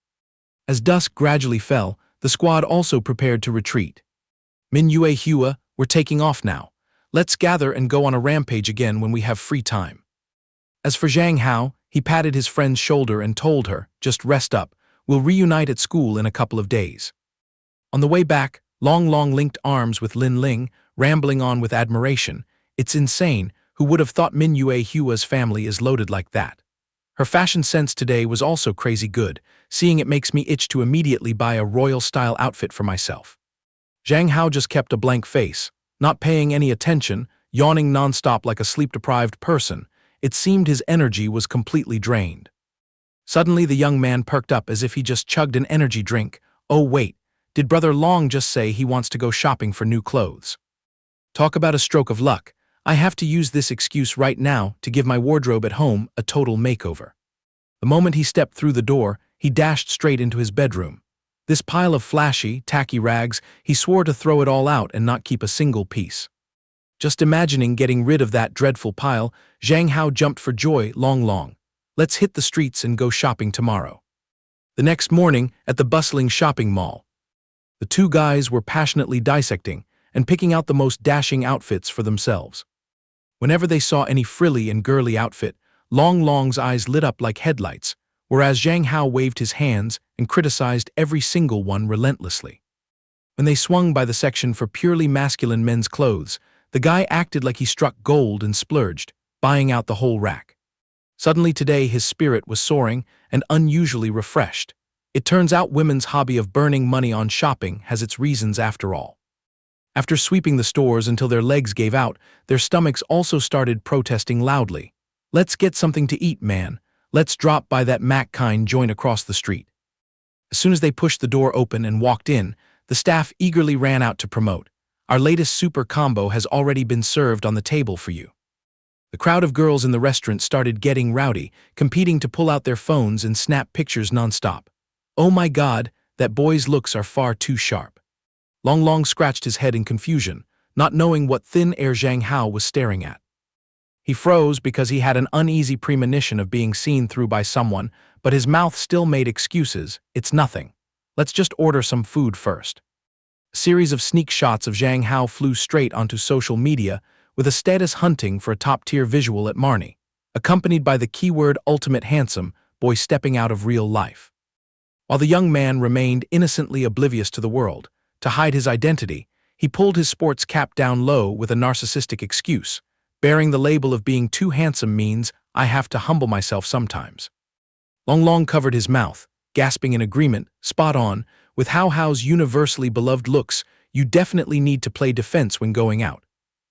As dusk gradually fell, the squad also prepared to retreat. "Mingyue Hua, we're taking off now. Let's gather and go on a rampage again when we have free time." As for Zhang Hao, he patted his friend's shoulder and told her, "Just rest up. We'll reunite at school in a couple of days." On the way back, Long linked arms with Lin Ling, rambling on with admiration. "It's insane. Who would have thought Mingyue Hua's family is loaded like that? Her fashion sense today was also crazy good. Seeing it makes me itch to immediately buy a royal-style outfit for myself." Zhang Hao just kept a blank face, not paying any attention, yawning nonstop like a sleep-deprived person. It seemed his energy was completely drained. Suddenly the young man perked up as if he just chugged an energy drink. "Oh wait, did Brother Long just say he wants to go shopping for new clothes? Talk about a stroke of luck. I have to use this excuse right now to give my wardrobe at home a total makeover." The moment he stepped through the door, he dashed straight into his bedroom. This pile of flashy, tacky rags, he swore to throw it all out and not keep a single piece. Just imagining getting rid of that dreadful pile, Zhang Hao jumped for joy. Long. Let's hit the streets and go shopping tomorrow." The next morning, at the bustling shopping mall, the two guys were passionately dissecting and picking out the most dashing outfits for themselves. Whenever they saw any frilly and girly outfit, Long's eyes lit up like headlights, whereas Zhang Hao waved his hands and criticized every single one relentlessly. When they swung by the section for purely masculine men's clothes, the guy acted like he struck gold and splurged, buying out the whole rack. Suddenly today his spirit was soaring and unusually refreshed. It turns out women's hobby of burning money on shopping has its reasons after all. After sweeping the stores until their legs gave out, their stomachs also started protesting loudly. "Let's get something to eat, man. Let's drop by that Mac-kind joint across the street." As soon as they pushed the door open and walked in, the staff eagerly ran out to promote. "Our latest super combo has already been served on the table for you." The crowd of girls in the restaurant started getting rowdy, competing to pull out their phones and snap pictures nonstop. "Oh my God, that boy's looks are far too sharp." Long scratched his head in confusion, not knowing what thin air Zhang Hao was staring at. He froze because he had an uneasy premonition of being seen through by someone, but his mouth still made excuses. "It's nothing. Let's just order some food first." A series of sneak shots of Zhang Hao flew straight onto social media, with a status hunting for a top-tier visual at Marnie, accompanied by the keyword ultimate handsome boy stepping out of real life. While the young man remained innocently oblivious to the world, to hide his identity, he pulled his sports cap down low with a narcissistic excuse. Bearing the label of being too handsome means I have to humble myself sometimes. Long covered his mouth, gasping in agreement, spot on, with Hao's universally beloved looks. "You definitely need to play defense when going out.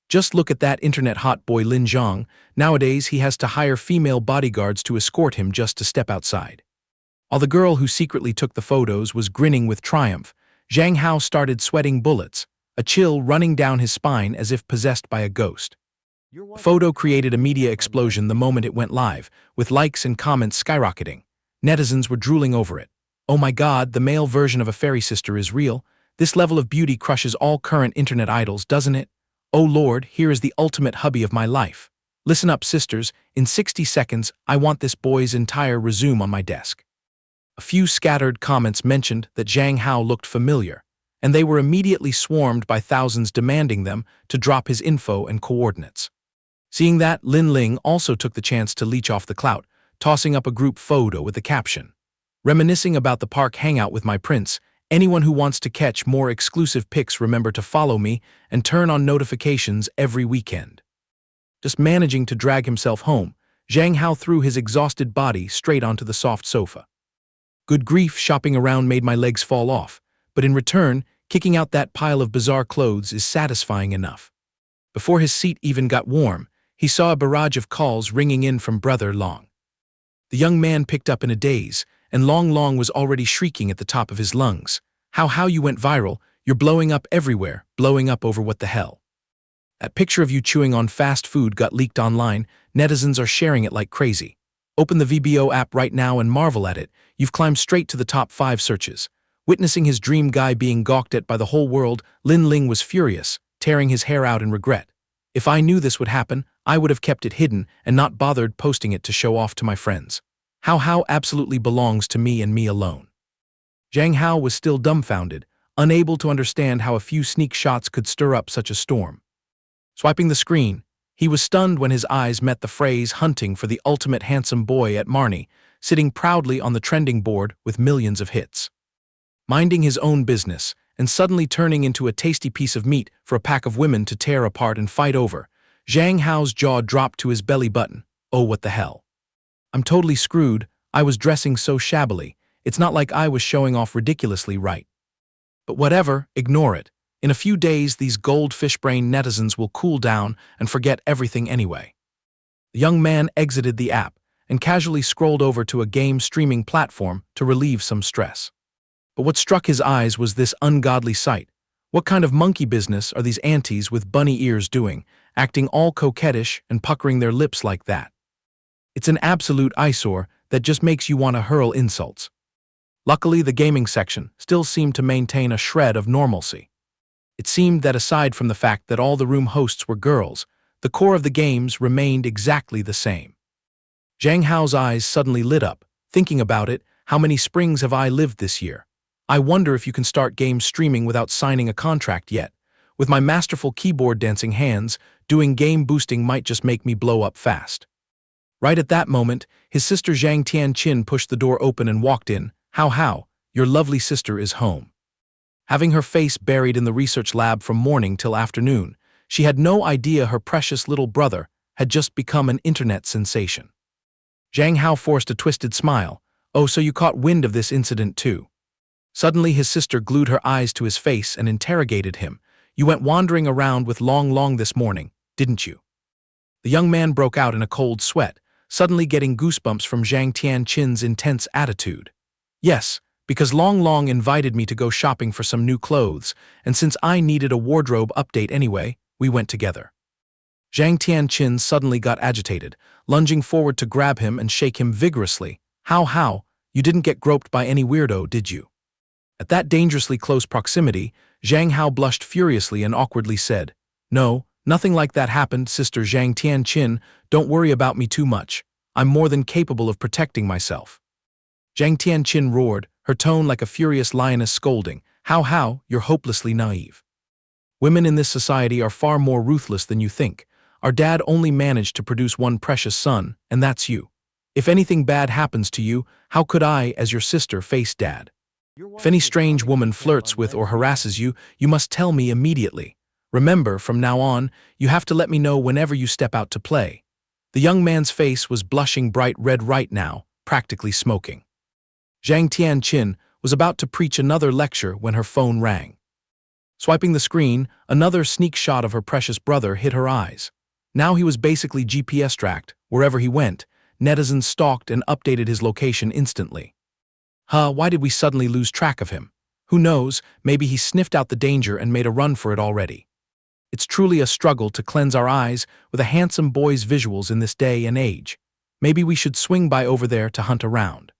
Just look at that internet hot boy Lin Zhang. Nowadays he has to hire female bodyguards to escort him just to step outside." While the girl who secretly took the photos was grinning with triumph, Zhang Hao started sweating bullets, a chill running down his spine as if possessed by a ghost. The photo created a media explosion the moment it went live, with likes and comments skyrocketing. Netizens were drooling over it. "Oh my God, the male version of a fairy sister is real. This level of beauty crushes all current internet idols, doesn't it? Oh Lord, here is the ultimate hubby of my life. Listen up, sisters, in 60 seconds, I want this boy's entire resume on my desk." A few scattered comments mentioned that Zhang Hao looked familiar, and they were immediately swarmed by thousands demanding them to drop his info and coordinates. Seeing that, Lin Ling also took the chance to leech off the clout, tossing up a group photo with the caption, "Reminiscing about the park hangout with my prince. Anyone who wants to catch more exclusive pics, remember to follow me and turn on notifications every weekend." Just managing to drag himself home, Zhang Hao threw his exhausted body straight onto the soft sofa. "Good grief, shopping around made my legs fall off, but in return, kicking out that pile of bizarre clothes is satisfying enough." Before his seat even got warm, he saw a barrage of calls ringing in from Brother Long. The young man picked up in a daze, and Long was already shrieking at the top of his lungs. How you went viral, you're blowing up everywhere, blowing up over what the hell." That picture of you chewing on fast food got leaked online, netizens are sharing it like crazy. Open the VBO app right now and marvel at it, you've climbed straight to the top 5 searches. Witnessing his dream guy being gawked at by the whole world, Lin Ling was furious, tearing his hair out in regret. "If I knew this would happen, I would have kept it hidden and not bothered posting it to show off to my friends. How absolutely belongs to me and me alone." Zhang Hao was still dumbfounded, unable to understand how a few sneak shots could stir up such a storm. Swiping the screen, he was stunned when his eyes met the phrase "hunting for the ultimate handsome boy" at Marnie, sitting proudly on the trending board with millions of hits. Minding his own business, and suddenly turning into a tasty piece of meat for a pack of women to tear apart and fight over, Zhang Hao's jaw dropped to his belly button. "Oh, what the hell? I'm totally screwed. I was dressing so shabbily. It's not like I was showing off ridiculously, right? But whatever, ignore it. In a few days, these goldfish-brained netizens will cool down and forget everything anyway." The young man exited the app and casually scrolled over to a game streaming platform to relieve some stress. But what struck his eyes was this ungodly sight. What kind of monkey business are these aunties with bunny ears doing, acting all coquettish and puckering their lips like that? It's an absolute eyesore that just makes you want to hurl insults. Luckily, the gaming section still seemed to maintain a shred of normalcy. It seemed that aside from the fact that all the room hosts were girls, the core of the games remained exactly the same. Zhang Hao's eyes suddenly lit up. Thinking about it, how many springs have I lived this year? I wonder if you can start game streaming without signing a contract yet. With my masterful keyboard dancing hands, doing game boosting might just make me blow up fast. Right at that moment, his sister Zhang Tianqin pushed the door open and walked in. How, your lovely sister is home." Having her face buried in the research lab from morning till afternoon, she had no idea her precious little brother had just become an internet sensation. Zhang Hao forced a twisted smile. Oh, so you caught wind of this incident too. Suddenly his sister glued her eyes to his face and interrogated him. You went wandering around with Long Long this morning, didn't you? The young man broke out in a cold sweat, suddenly getting goosebumps from Zhang Tianqin's intense attitude. Yes, because Long Long invited me to go shopping for some new clothes, and since I needed a wardrobe update anyway, we went together. Zhang Tianqin suddenly got agitated, lunging forward to grab him and shake him vigorously. How, you didn't get groped by any weirdo, did you? At that dangerously close proximity, Zhang Hao blushed furiously and awkwardly said, No, nothing like that happened, Sister Zhang Tianqin, don't worry about me too much. I'm more than capable of protecting myself. Zhang Tianqin roared, her tone like a furious lioness scolding, How, you're hopelessly naive. Women in this society are far more ruthless than you think. Our dad only managed to produce one precious son, and that's you. If anything bad happens to you, how could I, as your sister, face Dad? If any strange woman flirts with or harasses you, you must tell me immediately. Remember, from now on, you have to let me know whenever you step out to play. The young man's face was blushing bright red right now, practically smoking. Zhang Tianqin was about to preach another lecture when her phone rang. Swiping the screen, another sneak shot of her precious brother hit her eyes. Now he was basically GPS tracked. Wherever he went, netizens stalked and updated his location instantly. Why did we suddenly lose track of him? Who knows, maybe he sniffed out the danger and made a run for it already. It's truly a struggle to cleanse our eyes with a handsome boy's visuals in this day and age. Maybe we should swing by over there to hunt around.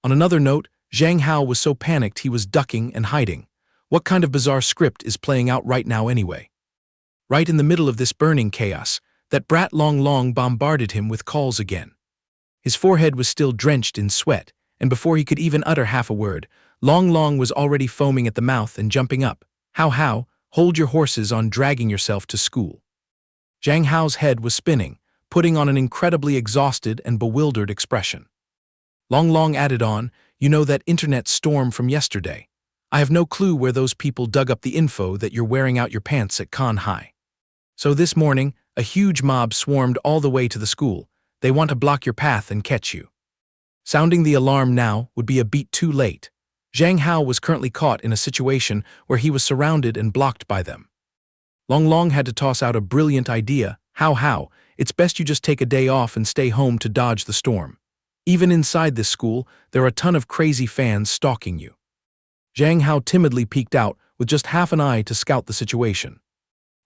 On another note, Zhang Hao was so panicked he was ducking and hiding. What kind of bizarre script is playing out right now anyway? Right in the middle of this burning chaos, that brat Long Long bombarded him with calls again. His forehead was still drenched in sweat, and before he could even utter half a word, Long Long was already foaming at the mouth and jumping up. How, hold your horses on dragging yourself to school. Zhang Hao's head was spinning, putting on an incredibly exhausted and bewildered expression. Long Long added on, you know that internet storm from yesterday. I have no clue where those people dug up the info that you're wearing out your pants at Con High. So this morning, a huge mob swarmed all the way to the school. They want to block your path and catch you. Sounding the alarm now would be a beat too late. Zhang Hao was currently caught in a situation where he was surrounded and blocked by them. Long Long had to toss out a brilliant idea. How, it's best you just take a day off and stay home to dodge the storm. Even inside this school, there are a ton of crazy fans stalking you. Zhang Hao timidly peeked out with just half an eye to scout the situation.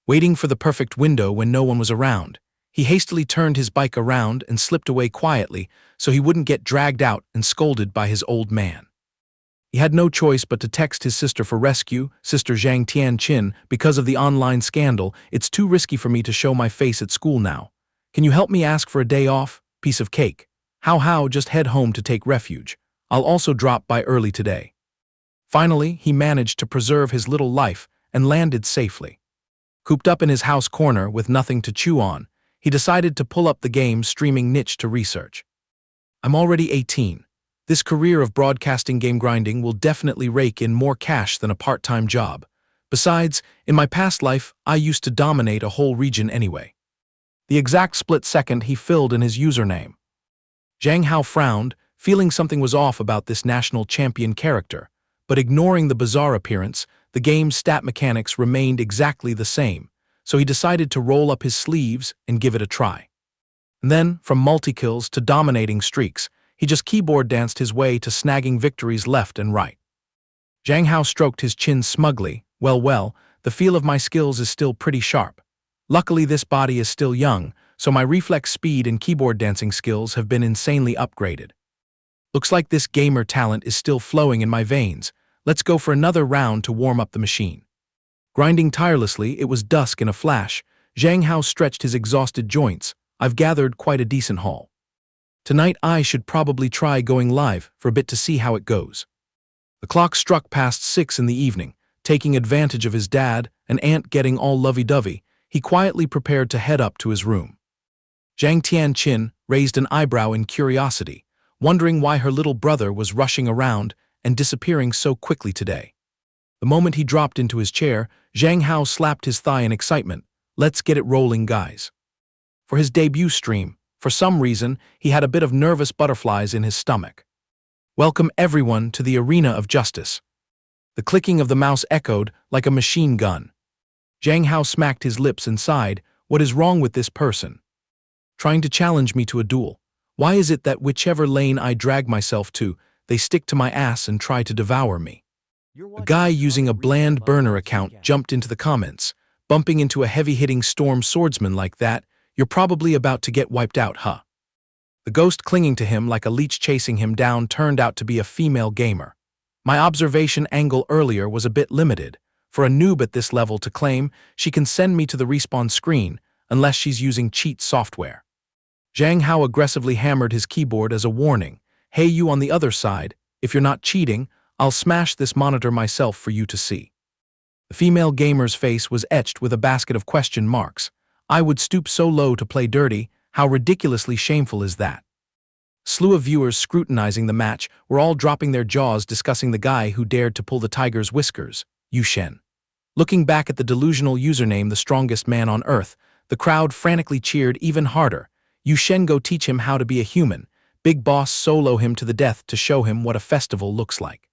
Waiting for the perfect window when no one was around, he hastily turned his bike around and slipped away quietly so he wouldn't get dragged out and scolded by his old man. He had no choice but to text his sister for rescue, Sister Zhang Tianqin, because of the online scandal. It's too risky for me to show my face at school now. Can you help me ask for a day off? Piece of cake. How, just head home to take refuge. I'll also drop by early today. Finally, he managed to preserve his little life and landed safely. Cooped up in his house corner with nothing to chew on, he decided to pull up the game's streaming niche to research. I'm already 18. This career of broadcasting game grinding will definitely rake in more cash than a part-time job. Besides, in my past life, I used to dominate a whole region anyway. The exact split second he filled in his username. Zhang Hao frowned, feeling something was off about this national champion character, but ignoring the bizarre appearance, the game's stat mechanics remained exactly the same, so he decided to roll up his sleeves and give it a try. And then, from multi-kills to dominating streaks, he just keyboard danced his way to snagging victories left and right. Zhang Hao stroked his chin smugly. Well, the feel of my skills is still pretty sharp. Luckily this body is still young, so my reflex speed and keyboard dancing skills have been insanely upgraded. Looks like this gamer talent is still flowing in my veins. Let's go for another round to warm up the machine. Grinding tirelessly, it was dusk in a flash. Zhang Hao stretched his exhausted joints. I've gathered quite a decent haul. Tonight I should probably try going live for a bit to see how it goes. The clock struck past 6 in the evening. Taking advantage of his dad and aunt getting all lovey-dovey, he quietly prepared to head up to his room. Zhang Tianqin raised an eyebrow in curiosity, wondering why her little brother was rushing around and disappearing so quickly today. The moment he dropped into his chair, Zhang Hao slapped his thigh in excitement. Let's get it rolling, guys. For his debut stream, for some reason, he had a bit of nervous butterflies in his stomach. Welcome everyone to the arena of justice. The clicking of the mouse echoed like a machine gun. Zhang Hao smacked his lips and sighed, "What is wrong with this person? Trying to challenge me to a duel. Why is it that whichever lane I drag myself to, they stick to my ass and try to devour me?" A guy using a bland burner account jumped into the comments. "Bumping into a heavy-hitting storm swordsman like that, you're probably about to get wiped out, huh?" The ghost clinging to him like a leech chasing him down turned out to be a female gamer. My observation angle earlier was a bit limited. For a noob at this level to claim she can send me to the respawn screen unless she's using cheat software. Zhang Hao aggressively hammered his keyboard as a warning. "Hey, you on the other side, if you're not cheating, I'll smash this monitor myself for you to see." The female gamer's face was etched with a basket of question marks. "I would stoop so low to play dirty. How ridiculously shameful is that?" A slew of viewers scrutinizing the match were all dropping their jaws discussing the guy who dared to pull the tiger's whiskers, Yu Shen. Looking back at the delusional username "the strongest man on earth," the crowd frantically cheered even harder. "Yu Shen, go teach him how to be a human. Big boss solo him to the death to show him what a festival looks like."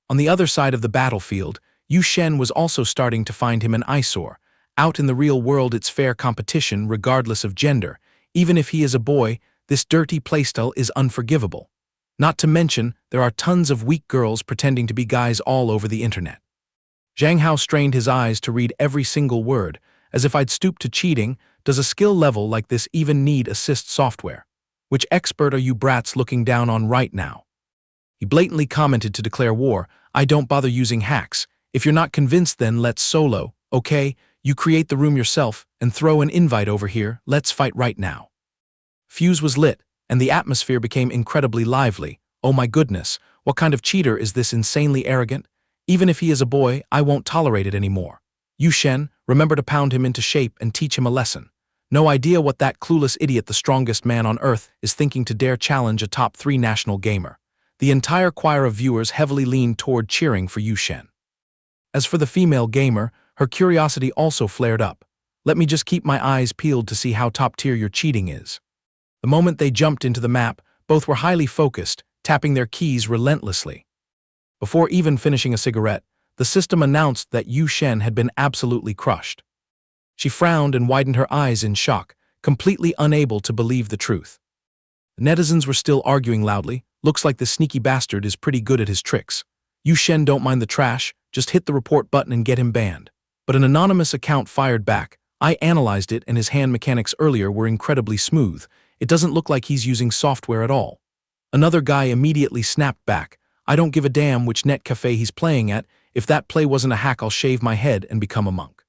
On the other side of the battlefield, Yu Shen was also starting to find him an eyesore. Out in the real world it's fair competition regardless of gender. Even if he is a boy, this dirty playstyle is unforgivable. Not to mention, there are tons of weak girls pretending to be guys all over the internet. Zhang Hao strained his eyes to read every single word. "As if I'd stoop to cheating, does a skill level like this even need assist software? Which expert are you brats looking down on right now?" He blatantly commented to declare war. "I don't bother using hacks. If you're not convinced, then let's solo, okay? You create the room yourself and throw an invite over here. Let's fight right now." Fuse was lit, and the atmosphere became incredibly lively. "Oh my goodness, what kind of cheater is this insanely arrogant? Even if he is a boy, I won't tolerate it anymore. Yu Shen, remember to pound him into shape and teach him a lesson. No idea what that clueless idiot, the strongest man on earth, is thinking to dare challenge a top 3 national gamer." The entire choir of viewers heavily leaned toward cheering for Yu Shen. As for the female gamer, her curiosity also flared up. "Let me just keep my eyes peeled to see how top-tier your cheating is." The moment they jumped into the map, both were highly focused, tapping their keys relentlessly. Before even finishing a cigarette, the system announced that Yu Shen had been absolutely crushed. She frowned and widened her eyes in shock, completely unable to believe the truth. The netizens were still arguing loudly. "Looks like the sneaky bastard is pretty good at his tricks. Yu Shen, don't mind the trash, just hit the report button and get him banned." But an anonymous account fired back. "I analyzed it and his hand mechanics earlier were incredibly smooth. It doesn't look like he's using software at all." Another guy immediately snapped back. "I don't give a damn which net cafe he's playing at. If that play wasn't a hack, I'll shave my head and become a monk."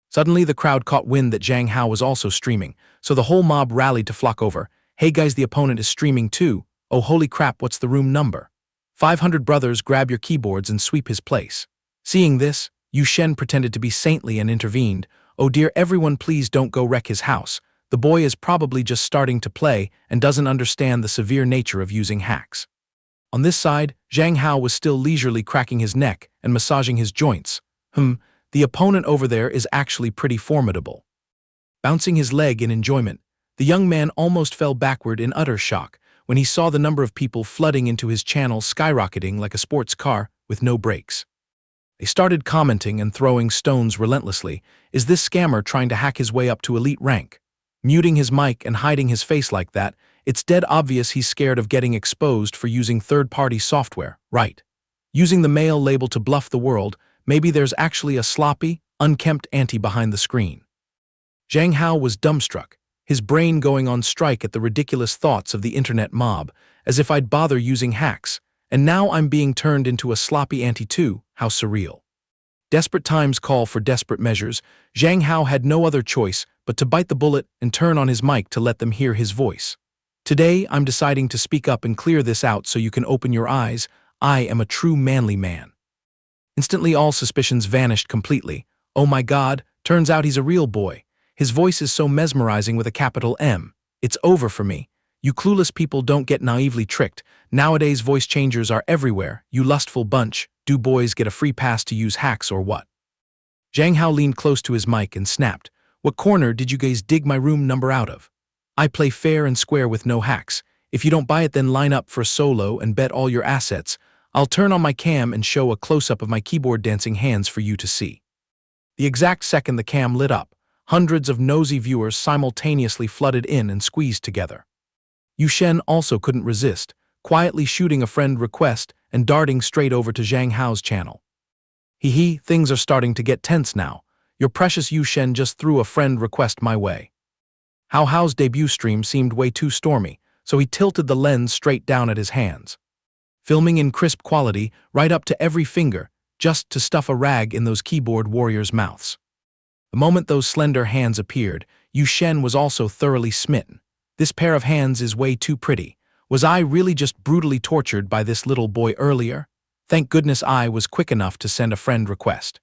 Suddenly the crowd caught wind that Zhang Hao was also streaming, so the whole mob rallied to flock over. "Hey guys, the opponent is streaming too. Oh holy crap, what's the room number? 500 brothers, grab your keyboards and sweep his place." Seeing this, Yu Shen pretended to be saintly and intervened. "Oh dear, everyone please don't go wreck his house. The boy is probably just starting to play and doesn't understand the severe nature of using hacks." On this side, Zhang Hao was still leisurely cracking his neck and massaging his joints. The opponent over there is actually pretty formidable." Bouncing his leg in enjoyment, the young man almost fell backward in utter shock when he saw the number of people flooding into his channel skyrocketing like a sports car with no brakes. They started commenting and throwing stones relentlessly. "Is this scammer trying to hack his way up to elite rank? Muting his mic and hiding his face like that, it's dead obvious he's scared of getting exposed for using third-party software, right? Using the male label to bluff the world, maybe there's actually a sloppy, unkempt auntie behind the screen." Zhang Hao was dumbstruck, his brain going on strike at the ridiculous thoughts of the internet mob, as if I'd bother using hacks, and now I'm being turned into a sloppy auntie too. How surreal. Desperate times call for desperate measures. Zhang Hao had no other choice but to bite the bullet and turn on his mic to let them hear his voice. "Today, I'm deciding to speak up and clear this out so you can open your eyes. I am a true manly man." Instantly all suspicions vanished completely. "Oh my god, turns out he's a real boy. His voice is so mesmerizing with a capital M. It's over for me. You clueless people don't get naively tricked. Nowadays voice changers are everywhere, you lustful bunch. Do boys get a free pass to use hacks or what?" Zhang Hao leaned close to his mic and snapped. "What corner did you guys dig my room number out of? I play fair and square with no hacks. If you don't buy it, then line up for a solo and bet all your assets. I'll turn on my cam and show a close-up of my keyboard dancing hands for you to see." The exact second the cam lit up, hundreds of nosy viewers simultaneously flooded in and squeezed together. Yu Shen also couldn't resist, quietly shooting a friend request and darting straight over to Zhang Hao's channel. "Hee, things are starting to get tense now. Your precious Yu Shen just threw a friend request my way." Hao's debut stream seemed way too stormy, so he tilted the lens straight down at his hands, filming in crisp quality right up to every finger, just to stuff a rag in those keyboard warriors' mouths. The moment those slender hands appeared, Yu Shen was also thoroughly smitten. "This pair of hands is way too pretty. Was I really just brutally tortured by this little boy earlier? Thank goodness I was quick enough to send a friend request."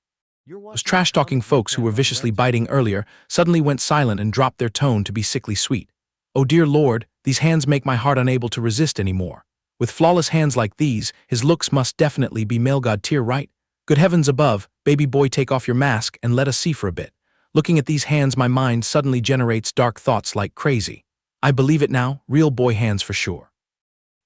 Those trash-talking folks who were viciously biting earlier suddenly went silent and dropped their tone to be sickly sweet. "Oh dear Lord, these hands make my heart unable to resist anymore. With flawless hands like these, his looks must definitely be male god tier, right? Good heavens above, baby boy, take off your mask and let us see for a bit. Looking at these hands, my mind suddenly generates dark thoughts like crazy. I believe it now, real boy hands for sure.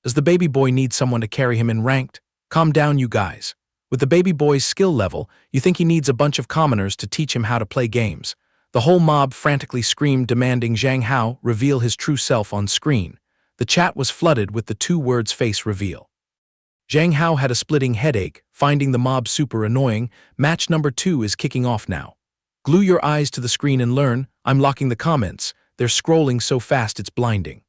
Does the baby boy need someone to carry him in ranked? Calm down, you guys. With the baby boy's skill level, you think he needs a bunch of commoners to teach him how to play games." The whole mob frantically screamed, demanding Zhang Hao reveal his true self on screen. The chat was flooded with the two words "face reveal." Zhang Hao had a splitting headache, finding the mob super annoying. Match number 2 is kicking off now. Glue your eyes to the screen and learn. I'm locking the comments. They're scrolling so fast it's blinding.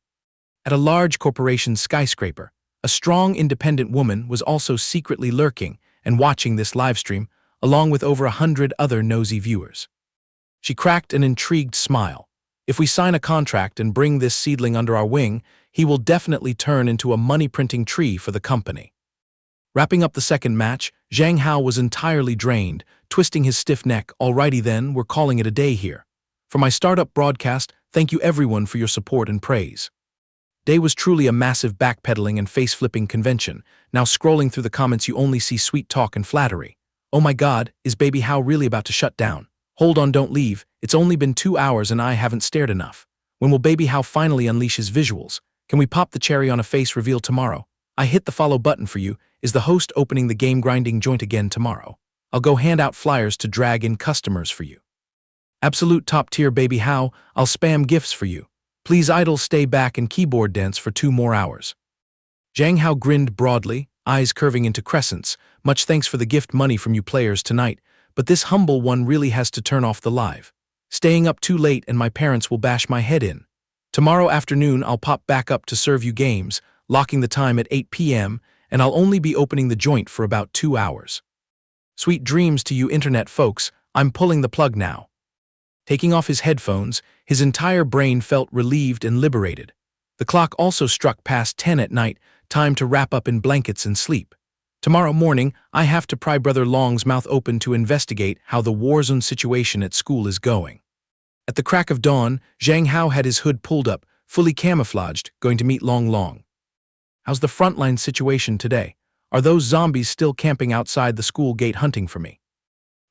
At a large corporation skyscraper, a strong independent woman was also secretly lurking and watching this livestream, along with over 100 other nosy viewers. She cracked an intrigued smile. "If we sign a contract and bring this seedling under our wing, he will definitely turn into a money-printing tree for the company." Wrapping up the second match, Zhang Hao was entirely drained, twisting his stiff neck. "Alrighty then, we're calling it a day here. For my startup broadcast, thank you everyone for your support and praise." Day was truly a massive backpedaling and face-flipping convention. Now scrolling through the comments, you only see sweet talk and flattery. "Oh my god, is baby Hao really about to shut down? Hold on, don't leave. It's only been 2 hours and I haven't stared enough. When will baby Hao finally unleash his visuals? Can we pop the cherry on a face reveal tomorrow? I hit the follow button for you. Is the host opening the game grinding joint again tomorrow? I'll go hand out flyers to drag in customers for you. Absolute top tier baby Hao, I'll spam gifts for you. Please idle stay back and keyboard dance for 2 more hours." Zhang Hao grinned broadly, eyes curving into crescents. "Much thanks for the gift money from you players tonight, but this humble one really has to turn off the live. Staying up too late and my parents will bash my head in. Tomorrow afternoon I'll pop back up to serve you games, locking the time at 8 p.m., and I'll only be opening the joint for about 2 hours. Sweet dreams to you internet folks, I'm pulling the plug now." Taking off his headphones, his entire brain felt relieved and liberated. The clock also struck past 10 at night, time to wrap up in blankets and sleep. Tomorrow morning, I have to pry Brother Long's mouth open to investigate how the war zone situation at school is going. At the crack of dawn, Zhang Hao had his hood pulled up, fully camouflaged, going to meet Long. "How's the frontline situation today? Are those zombies still camping outside the school gate hunting for me?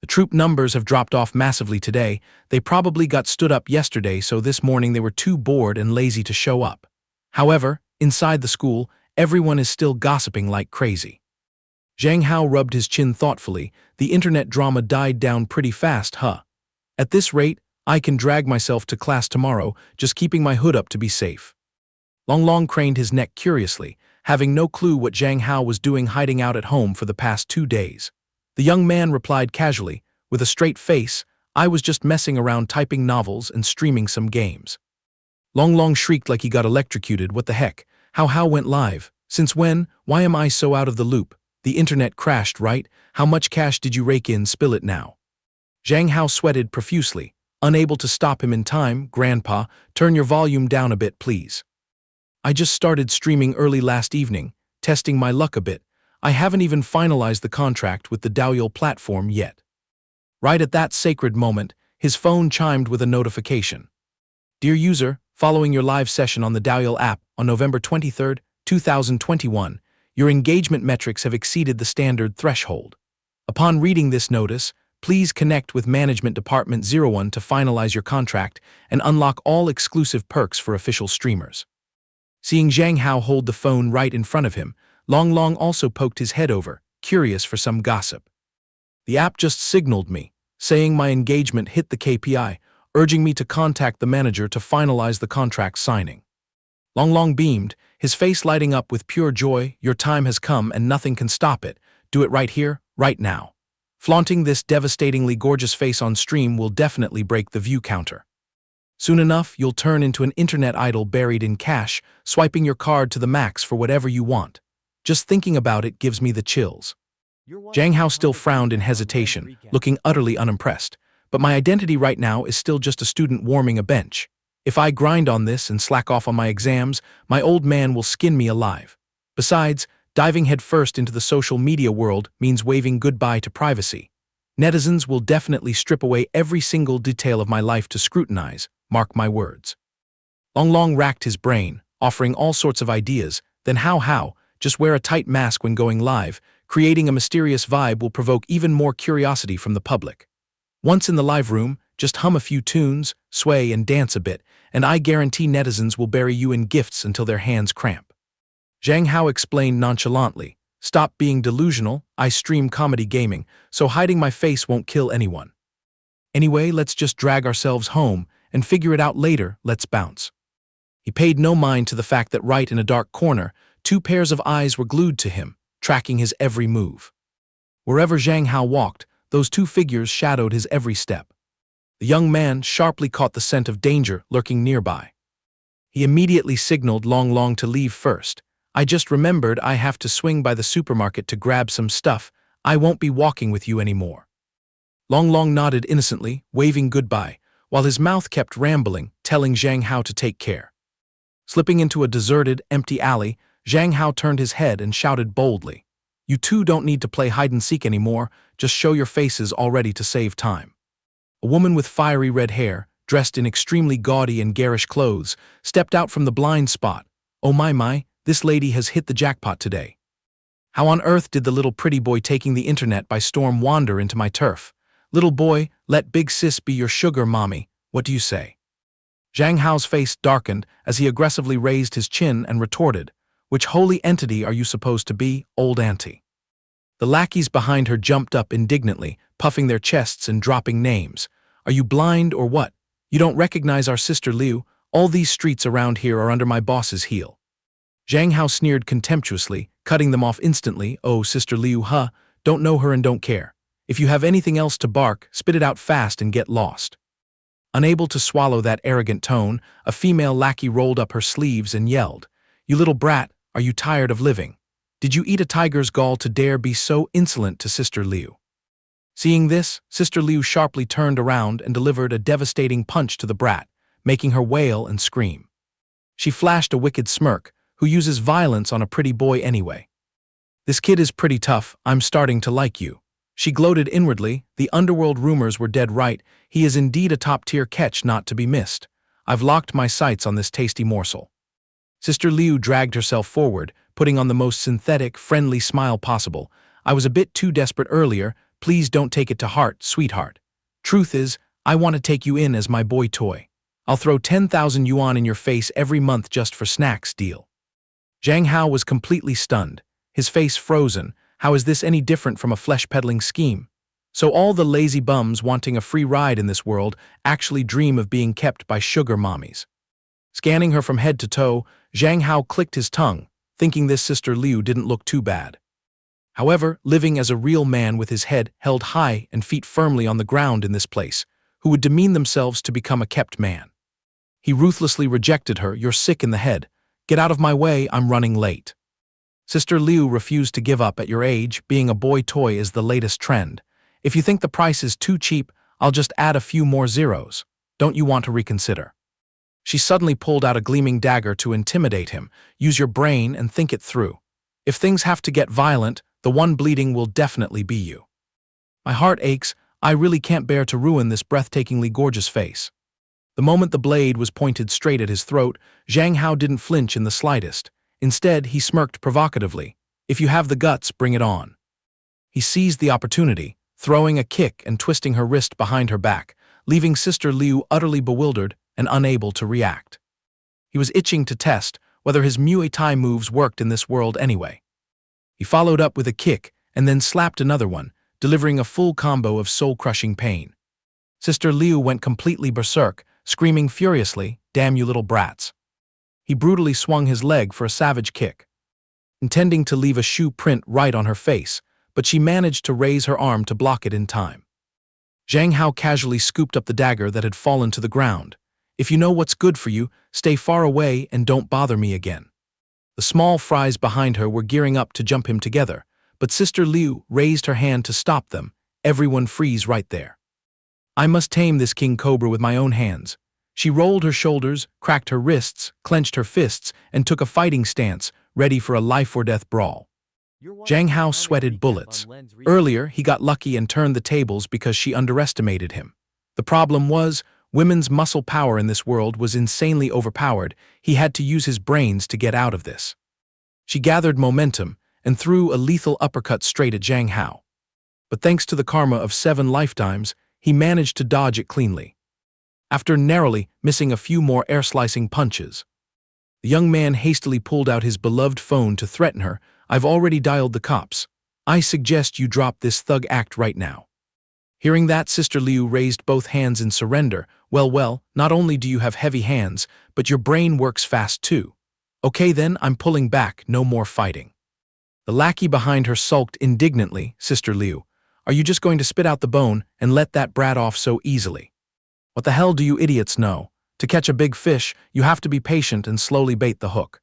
The troop numbers have dropped off massively today. They probably got stood up yesterday, so this morning they were too bored and lazy to show up. However, inside the school, everyone is still gossiping like crazy." Zhang Hao rubbed his chin thoughtfully. The internet drama died down pretty fast, huh? At this rate, I can drag myself to class tomorrow, just keeping my hood up to be safe. Long craned his neck curiously, having no clue what Zhang Hao was doing hiding out at home for the past 2 days. The young man replied casually, with a straight face, "I was just messing around typing novels and streaming some games." Long shrieked like he got electrocuted. "What the heck? How went live? Since when? Why am I so out of the loop? The internet crashed, right? How much cash did you rake in? Spill it now." Zhang Hao sweated profusely, unable to stop him in time. "Grandpa, turn your volume down a bit, please. I just started streaming early last evening, testing my luck a bit. I haven't even finalized the contract with the Daoyol platform yet." Right at that sacred moment, his phone chimed with a notification. "Dear user, following your live session on the Daoyol app on November 23, 2021, your engagement metrics have exceeded the standard threshold. Upon reading this notice, please connect with Management Department 01 to finalize your contract and unlock all exclusive perks for official streamers." Seeing Zhang Hao hold the phone right in front of him, Long Long also poked his head over, curious for some gossip. The app just signaled me, saying my engagement hit the KPI, urging me to contact the manager to finalize the contract signing. Long Long beamed, his face lighting up with pure joy. Your time has come and nothing can stop it. Do it right here, right now. Flaunting this devastatingly gorgeous face on stream will definitely break the view counter. Soon enough, you'll turn into an internet idol buried in cash, swiping your card to the max for whatever you want. Just thinking about it gives me the chills. Zhang Hao still frowned in hesitation, looking utterly unimpressed. But my identity right now is still just a student warming a bench. If I grind on this and slack off on my exams, my old man will skin me alive. Besides, diving headfirst into the social media world means waving goodbye to privacy. Netizens will definitely strip away every single detail of my life to scrutinize, mark my words. Long Long racked his brain, offering all sorts of ideas, then how, just wear a tight mask when going live, creating a mysterious vibe will provoke even more curiosity from the public. Once in the live room, just hum a few tunes, sway and dance a bit, and I guarantee netizens will bury you in gifts until their hands cramp. Zhang Hao explained nonchalantly, stop being delusional, I stream comedy gaming, so hiding my face won't kill anyone. Anyway, let's just drag ourselves home and figure it out later, let's bounce. He paid no mind to the fact that right in a dark corner, two pairs of eyes were glued to him, tracking his every move. Wherever Zhang Hao walked, those two figures shadowed his every step. The young man sharply caught the scent of danger lurking nearby. He immediately signaled Long Long to leave first. I just remembered I have to swing by the supermarket to grab some stuff. I won't be walking with you anymore. Long Long nodded innocently, waving goodbye, while his mouth kept rambling, telling Zhang Hao to take care. Slipping into a deserted, empty alley, Zhang Hao turned his head and shouted boldly, "You two don't need to play hide-and-seek anymore, just show your faces already to save time." A woman with fiery red hair, dressed in extremely gaudy and garish clothes, stepped out from the blind spot. Oh my, this lady has hit the jackpot today. How on earth did the little pretty boy taking the internet by storm wander into my turf? Little boy, let big sis be your sugar mommy, what do you say? Zhang Hao's face darkened as he aggressively raised his chin and retorted, which holy entity are you supposed to be, old auntie? The lackeys behind her jumped up indignantly, puffing their chests and dropping names. Are you blind or what? You don't recognize our sister Liu? All these streets around here are under my boss's heel. Zhang Hao sneered contemptuously, cutting them off instantly. Oh, sister Liu, don't know her and don't care. If you have anything else to bark, spit it out fast and get lost. Unable to swallow that arrogant tone, a female lackey rolled up her sleeves and yelled, "You little brat, are you tired of living? Did you eat a tiger's gall to dare be so insolent to Sister Liu?" Seeing this, Sister Liu sharply turned around and delivered a devastating punch to the brat, making her wail and scream. She flashed a wicked smirk, who uses violence on a pretty boy anyway. This kid is pretty tough, I'm starting to like you. She gloated inwardly, the underworld rumors were dead right, he is indeed a top-tier catch not to be missed. I've locked my sights on this tasty morsel. Sister Liu dragged herself forward, putting on the most synthetic, friendly smile possible. I was a bit too desperate earlier, please don't take it to heart, sweetheart. Truth is, I want to take you in as my boy toy. I'll throw 10,000 yuan in your face every month just for snacks, deal. Zhang Hao was completely stunned, his face frozen. How is this any different from a flesh-peddling scheme? So all the lazy bums wanting a free ride in this world actually dream of being kept by sugar mommies. Scanning her from head to toe, Zhang Hao clicked his tongue, thinking this Sister Liu didn't look too bad. However, living as a real man with his head held high and feet firmly on the ground in this place, who would demean themselves to become a kept man. He ruthlessly rejected her. You're sick in the head. Get out of my way, I'm running late. Sister Liu refused to give up. At your age, being a boy toy is the latest trend. If you think the price is too cheap, I'll just add a few more zeros. Don't you want to reconsider? She suddenly pulled out a gleaming dagger to intimidate him. Use your brain and think it through. If things have to get violent, the one bleeding will definitely be you. My heart aches. I really can't bear to ruin this breathtakingly gorgeous face. The moment the blade was pointed straight at his throat, Zhang Hao didn't flinch in the slightest. Instead, he smirked provocatively. If you have the guts, bring it on. He seized the opportunity, throwing a kick and twisting her wrist behind her back, leaving Sister Liu utterly bewildered and unable to react. He was itching to test whether his Muay Thai moves worked in this world anyway. He followed up with a kick and then slapped another one, delivering a full combo of soul-crushing pain. Sister Liu went completely berserk, screaming furiously, "Damn you little brats." He brutally swung his leg for a savage kick, intending to leave a shoe print right on her face, but she managed to raise her arm to block it in time. Zhang Hao casually scooped up the dagger that had fallen to the ground. "If you know what's good for you, stay far away and don't bother me again." The small fries behind her were gearing up to jump him together, but Sister Liu raised her hand to stop them. Everyone freeze right there. "I must tame this king cobra with my own hands." She rolled her shoulders, cracked her wrists, clenched her fists, and took a fighting stance, ready for a life-or-death brawl. Zhang Hao sweated bullets. Earlier, he got lucky and turned the tables because she underestimated him. The problem was, women's muscle power in this world was insanely overpowered. He had to use his brains to get out of this. She gathered momentum and threw a lethal uppercut straight at Zhang Hao. But thanks to the karma of 7 lifetimes, he managed to dodge it cleanly, after narrowly missing a few more air-slicing punches. The young man hastily pulled out his beloved phone to threaten her. "I've already dialed the cops. I suggest you drop this thug act right now." Hearing that, Sister Liu raised both hands in surrender. Well, not only do you have heavy hands, but your brain works fast too. "Okay then, I'm pulling back, no more fighting." The lackey behind her sulked indignantly. "Sister Liu, are you just going to spit out the bone and let that brat off so easily? What the hell do you idiots know? To catch a big fish, you have to be patient and slowly bait the hook.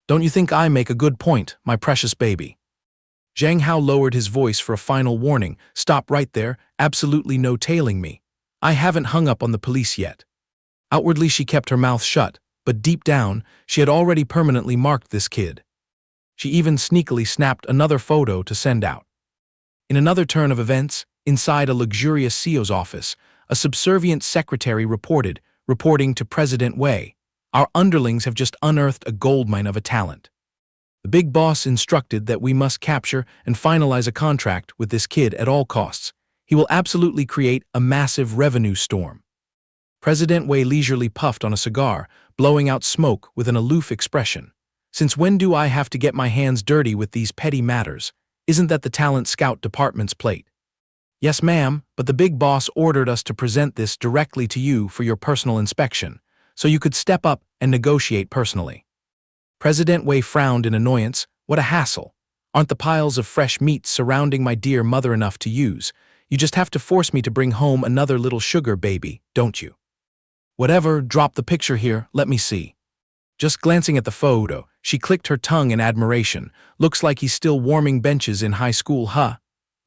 Don't you think I make a good point, my precious baby?" Zhang Hao lowered his voice for a final warning. "Stop right there, absolutely no tailing me. I haven't hung up on the police yet." Outwardly she kept her mouth shut, but deep down, she had already permanently marked this kid. She even sneakily snapped another photo to send out. In another turn of events, inside a luxurious CEO's office, a subservient secretary reporting to President Wei, "Our underlings have just unearthed a goldmine of a talent. The big boss instructed that we must capture and finalize a contract with this kid at all costs. He will absolutely create a massive revenue storm." President Wei leisurely puffed on a cigar, blowing out smoke with an aloof expression. "Since when do I have to get my hands dirty with these petty matters? Isn't that the talent scout department's plate?" "Yes, ma'am, but the big boss ordered us to present this directly to you for your personal inspection, so you could step up and negotiate personally." President Wei frowned in annoyance. "What a hassle. Aren't the piles of fresh meat surrounding my dear mother enough to use? You just have to force me to bring home another little sugar baby, don't you?" "Whatever, drop the picture here, let me see." Just glancing at the photo, she clicked her tongue in admiration. "Looks like he's still warming benches in high school, huh?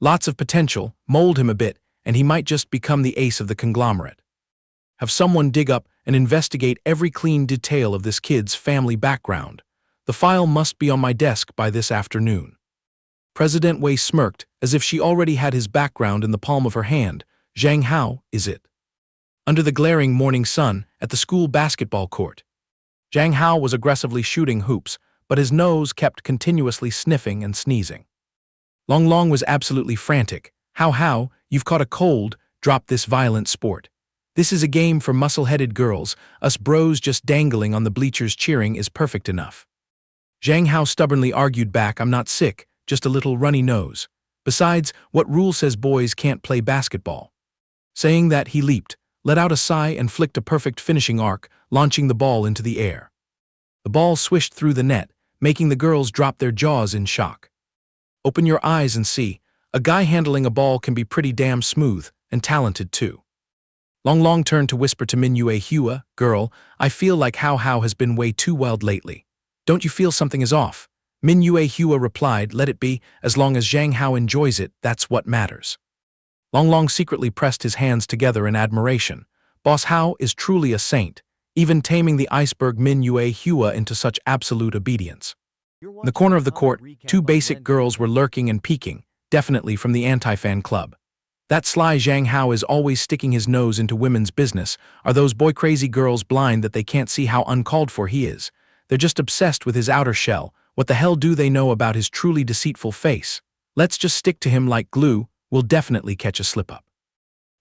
Lots of potential, mold him a bit, and he might just become the ace of the conglomerate. Have someone dig up and investigate every clean detail of this kid's family background. The file must be on my desk by this afternoon." President Wei smirked, as if she already had his background in the palm of her hand. "Zhang Hao, is it?" Under the glaring morning sun, at the school basketball court, Zhang Hao was aggressively shooting hoops, but his nose kept continuously sniffing and sneezing. Long Long was absolutely frantic. How, you've caught a cold, drop this violent sport. This is a game for muscle-headed girls, us bros just dangling on the bleachers cheering is perfect enough." Zhang Hao stubbornly argued back, "I'm not sick, just a little runny nose. Besides, what rule says boys can't play basketball?" Saying that, he leaped, let out a sigh and flicked a perfect finishing arc, launching the ball into the air. The ball swished through the net, making the girls drop their jaws in shock. Open your eyes and see, a guy handling a ball can be pretty damn smooth, and talented too. Long Long turned to whisper to Mingyue Hua, "Girl, I feel like Hao has been way too wild lately. Don't you feel something is off?" Mingyue Hua replied, "Let it be, as long as Zhang Hao enjoys it, that's what matters." Long Long secretly pressed his hands together in admiration. Boss Hao is truly a saint, even taming the iceberg Mingyue Hua into such absolute obedience. In the corner of the court, 2 basic girls were lurking and peeking, definitely from the anti-fan club. That sly Zhang Hao is always sticking his nose into women's business. Are those boy-crazy girls blind that they can't see how uncalled for he is? They're just obsessed with his outer shell. What the hell do they know about his truly deceitful face? Let's just stick to him like glue, we'll definitely catch a slip-up.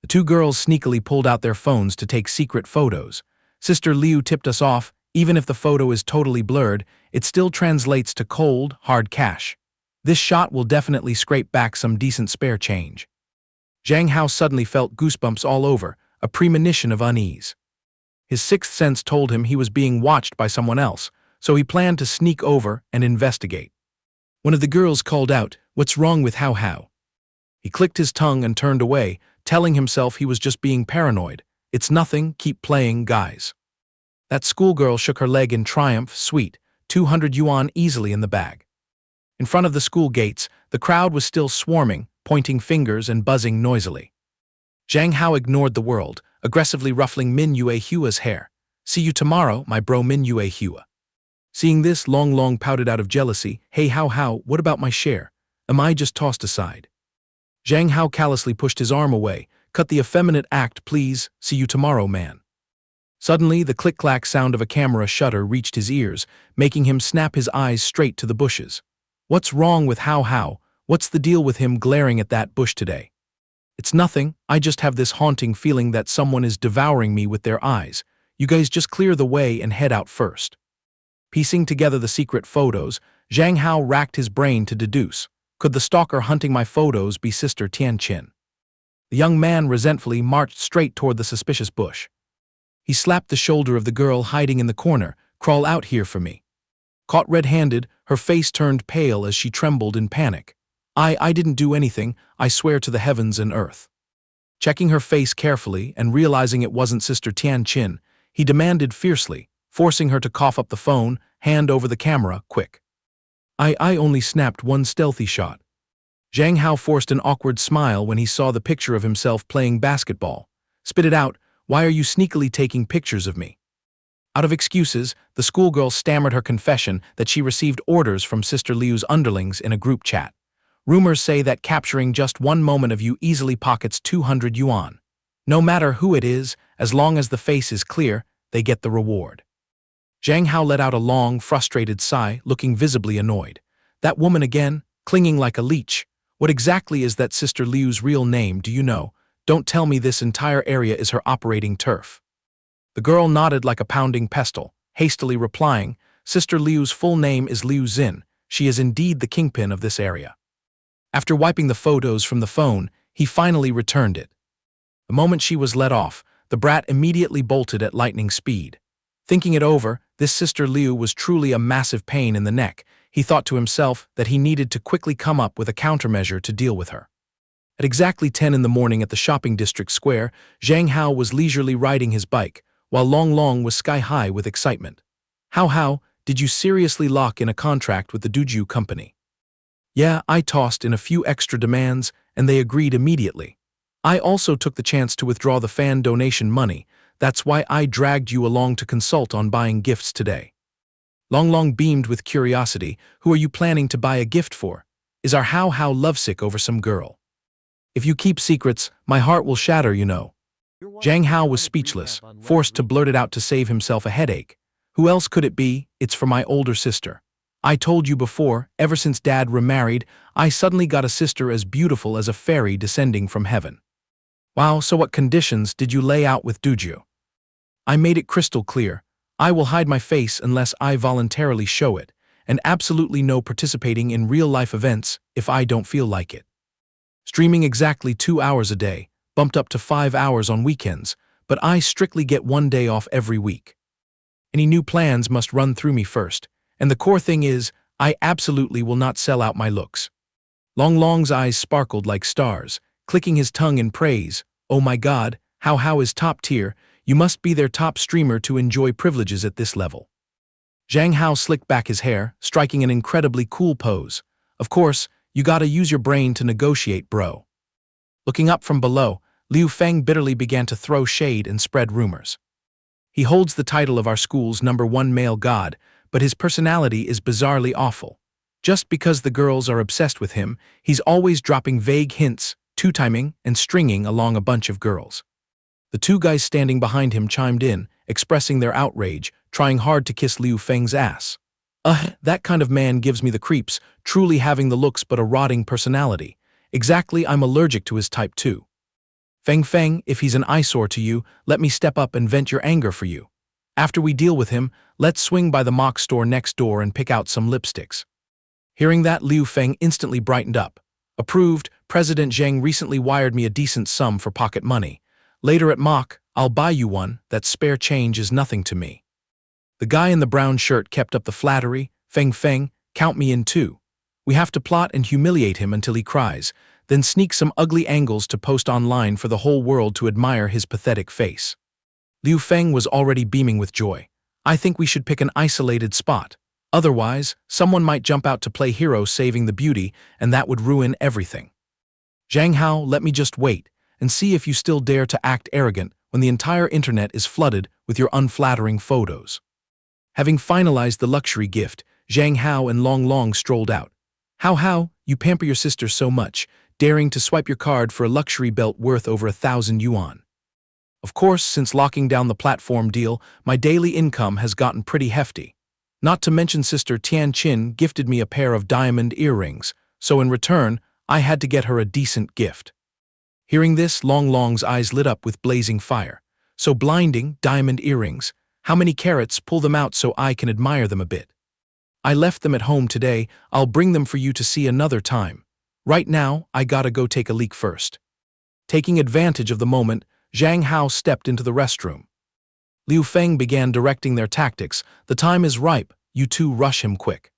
The 2 girls sneakily pulled out their phones to take secret photos. Sister Liu tipped us off, Even if the photo is totally blurred, it still translates to cold, hard cash. This shot will definitely scrape back some decent spare change. Zhang Hao suddenly felt goosebumps all over, a premonition of unease. His sixth sense told him he was being watched by someone else, so he planned to sneak over and investigate. One of the girls called out, "What's wrong with Hao Hao?" He clicked his tongue and turned away, telling himself he was just being paranoid. "It's nothing, keep playing, guys." That schoolgirl shook her leg in triumph. Sweet, 200 yuan easily in the bag. In front of the school gates, the crowd was still swarming, pointing fingers and buzzing noisily. Zhang Hao ignored the world, aggressively ruffling Min Yue Hua's hair. "See you tomorrow, my bro Min Yue Hua." Seeing this, Long pouted out of jealousy. "Hey Hao, what about my share? Am I just tossed aside?" Zhang Hao callously pushed his arm away. "Cut the effeminate act, please. See you tomorrow, man." Suddenly, the click-clack sound of a camera shutter reached his ears, making him snap his eyes straight to the bushes. What's wrong with Hao? What's the deal with him glaring at that bush today? "It's nothing, I just have this haunting feeling that someone is devouring me with their eyes. You guys just clear the way and head out first." Piecing together the secret photos, Zhang Hao racked his brain to deduce. Could the stalker hunting my photos be Sister Tianqin? The young man resentfully marched straight toward the suspicious bush. He slapped the shoulder of the girl hiding in the corner. "Crawl out here for me." Caught red-handed, her face turned pale as she trembled in panic. I didn't do anything, I swear to the heavens and earth." Checking her face carefully and realizing it wasn't Sister Tianqin, he demanded fiercely, forcing her to cough up the phone, "Hand over the camera, quick." I only snapped one stealthy shot." Zhang Hao forced an awkward smile when he saw the picture of himself playing basketball. "Spit it out, why are you sneakily taking pictures of me?" Out of excuses, the schoolgirl stammered her confession that she received orders from Sister Liu's underlings in a group chat. "Rumors say that capturing just one moment of you easily pockets 200 yuan. No matter who it is, as long as the face is clear, they get the reward." Zhang Hao let out a long, frustrated sigh, looking visibly annoyed. "That woman again, clinging like a leech. What exactly is that Sister Liu's real name, do you know? Don't tell me this entire area is her operating turf." The girl nodded like a pounding pestle, hastily replying, "Sister Liu's full name is Liu Xin. She is indeed the kingpin of this area." After wiping the photos from the phone, he finally returned it. The moment she was let off, the brat immediately bolted at lightning speed. Thinking it over, this Sister Liu was truly a massive pain in the neck. He thought to himself that he needed to quickly come up with a countermeasure to deal with her. At exactly 10 in the morning at the shopping district square, Zhang Hao was leisurely riding his bike, while Long was sky-high with excitement. Hao, did you seriously lock in a contract with the Duju company?" "Yeah, I tossed in a few extra demands, and they agreed immediately. I also took the chance to withdraw the fan donation money. That's why I dragged you along to consult on buying gifts today." Long beamed with curiosity. "Who are you planning to buy a gift for? Is our Hao lovesick over some girl?" "If you keep secrets, my heart will shatter, you know." Zhang Hao was speechless, forced to blurt it out to save himself a headache. "Who else could it be? It's for my older sister. I told you before, ever since Dad remarried, I suddenly got a sister as beautiful as a fairy descending from heaven." "Wow, so what conditions did you lay out with Duju?" "I made it crystal clear. I will hide my face unless I voluntarily show it, and absolutely no participating in real-life events if I don't feel like it. Streaming exactly 2 hours a day, bumped up to 5 hours on weekends, but I strictly get 1 day off every week. Any new plans must run through me first. And the core thing is, I absolutely will not sell out my looks." Long's eyes sparkled like stars, clicking his tongue in praise. "Oh my god, Hao is top tier, you must be their top streamer to enjoy privileges at this level." Zhang Hao slicked back his hair, striking an incredibly cool pose. "Of course, you gotta use your brain to negotiate, bro." Looking up from below, Liu Feng bitterly began to throw shade and spread rumors. "He holds the title of our school's #1 male god, but his personality is bizarrely awful. Just because the girls are obsessed with him, he's always dropping vague hints, two-timing, and stringing along a bunch of girls." The two guys standing behind him chimed in, expressing their outrage, trying hard to kiss Liu Feng's ass. That kind of man gives me the creeps, truly having the looks but a rotting personality. Exactly, I'm allergic to his type too. Feng, if he's an eyesore to you, let me step up and vent your anger for you." After we deal with him, let's swing by the mock store next door and pick out some lipsticks." Hearing that, Liu Feng instantly brightened up. "Approved, President Zhang recently wired me a decent sum for pocket money. Later at mock, I'll buy you one, that spare change is nothing to me." The guy in the brown shirt kept up the flattery. "Feng Feng, count me in too. We have to plot and humiliate him until he cries, then sneak some ugly angles to post online for the whole world to admire his pathetic face." Liu Feng was already beaming with joy. "I think we should pick an isolated spot. Otherwise, someone might jump out to play hero saving the beauty, and that would ruin everything. Zhang Hao, let me just wait and see if you still dare to act arrogant when the entire internet is flooded with your unflattering photos." Having finalized the luxury gift, Zhang Hao and Long Long strolled out. How, you pamper your sister so much, daring to swipe your card for a luxury belt worth over 1,000 yuan. Of course, since locking down the platform deal, my daily income has gotten pretty hefty. Not to mention Sister Tian Qin gifted me a pair of diamond earrings, so in return, I had to get her a decent gift. Hearing this, Long Long's eyes lit up with blazing fire. "So blinding, diamond earrings. How many carats? Pull them out so I can admire them a bit. I left them at home today. I'll bring them for you to see another time. Right now, I gotta go take a leak first." Taking advantage of the moment, Zhang Hao stepped into the restroom. Liu Feng began directing their tactics. "The time is ripe, you two rush him quick.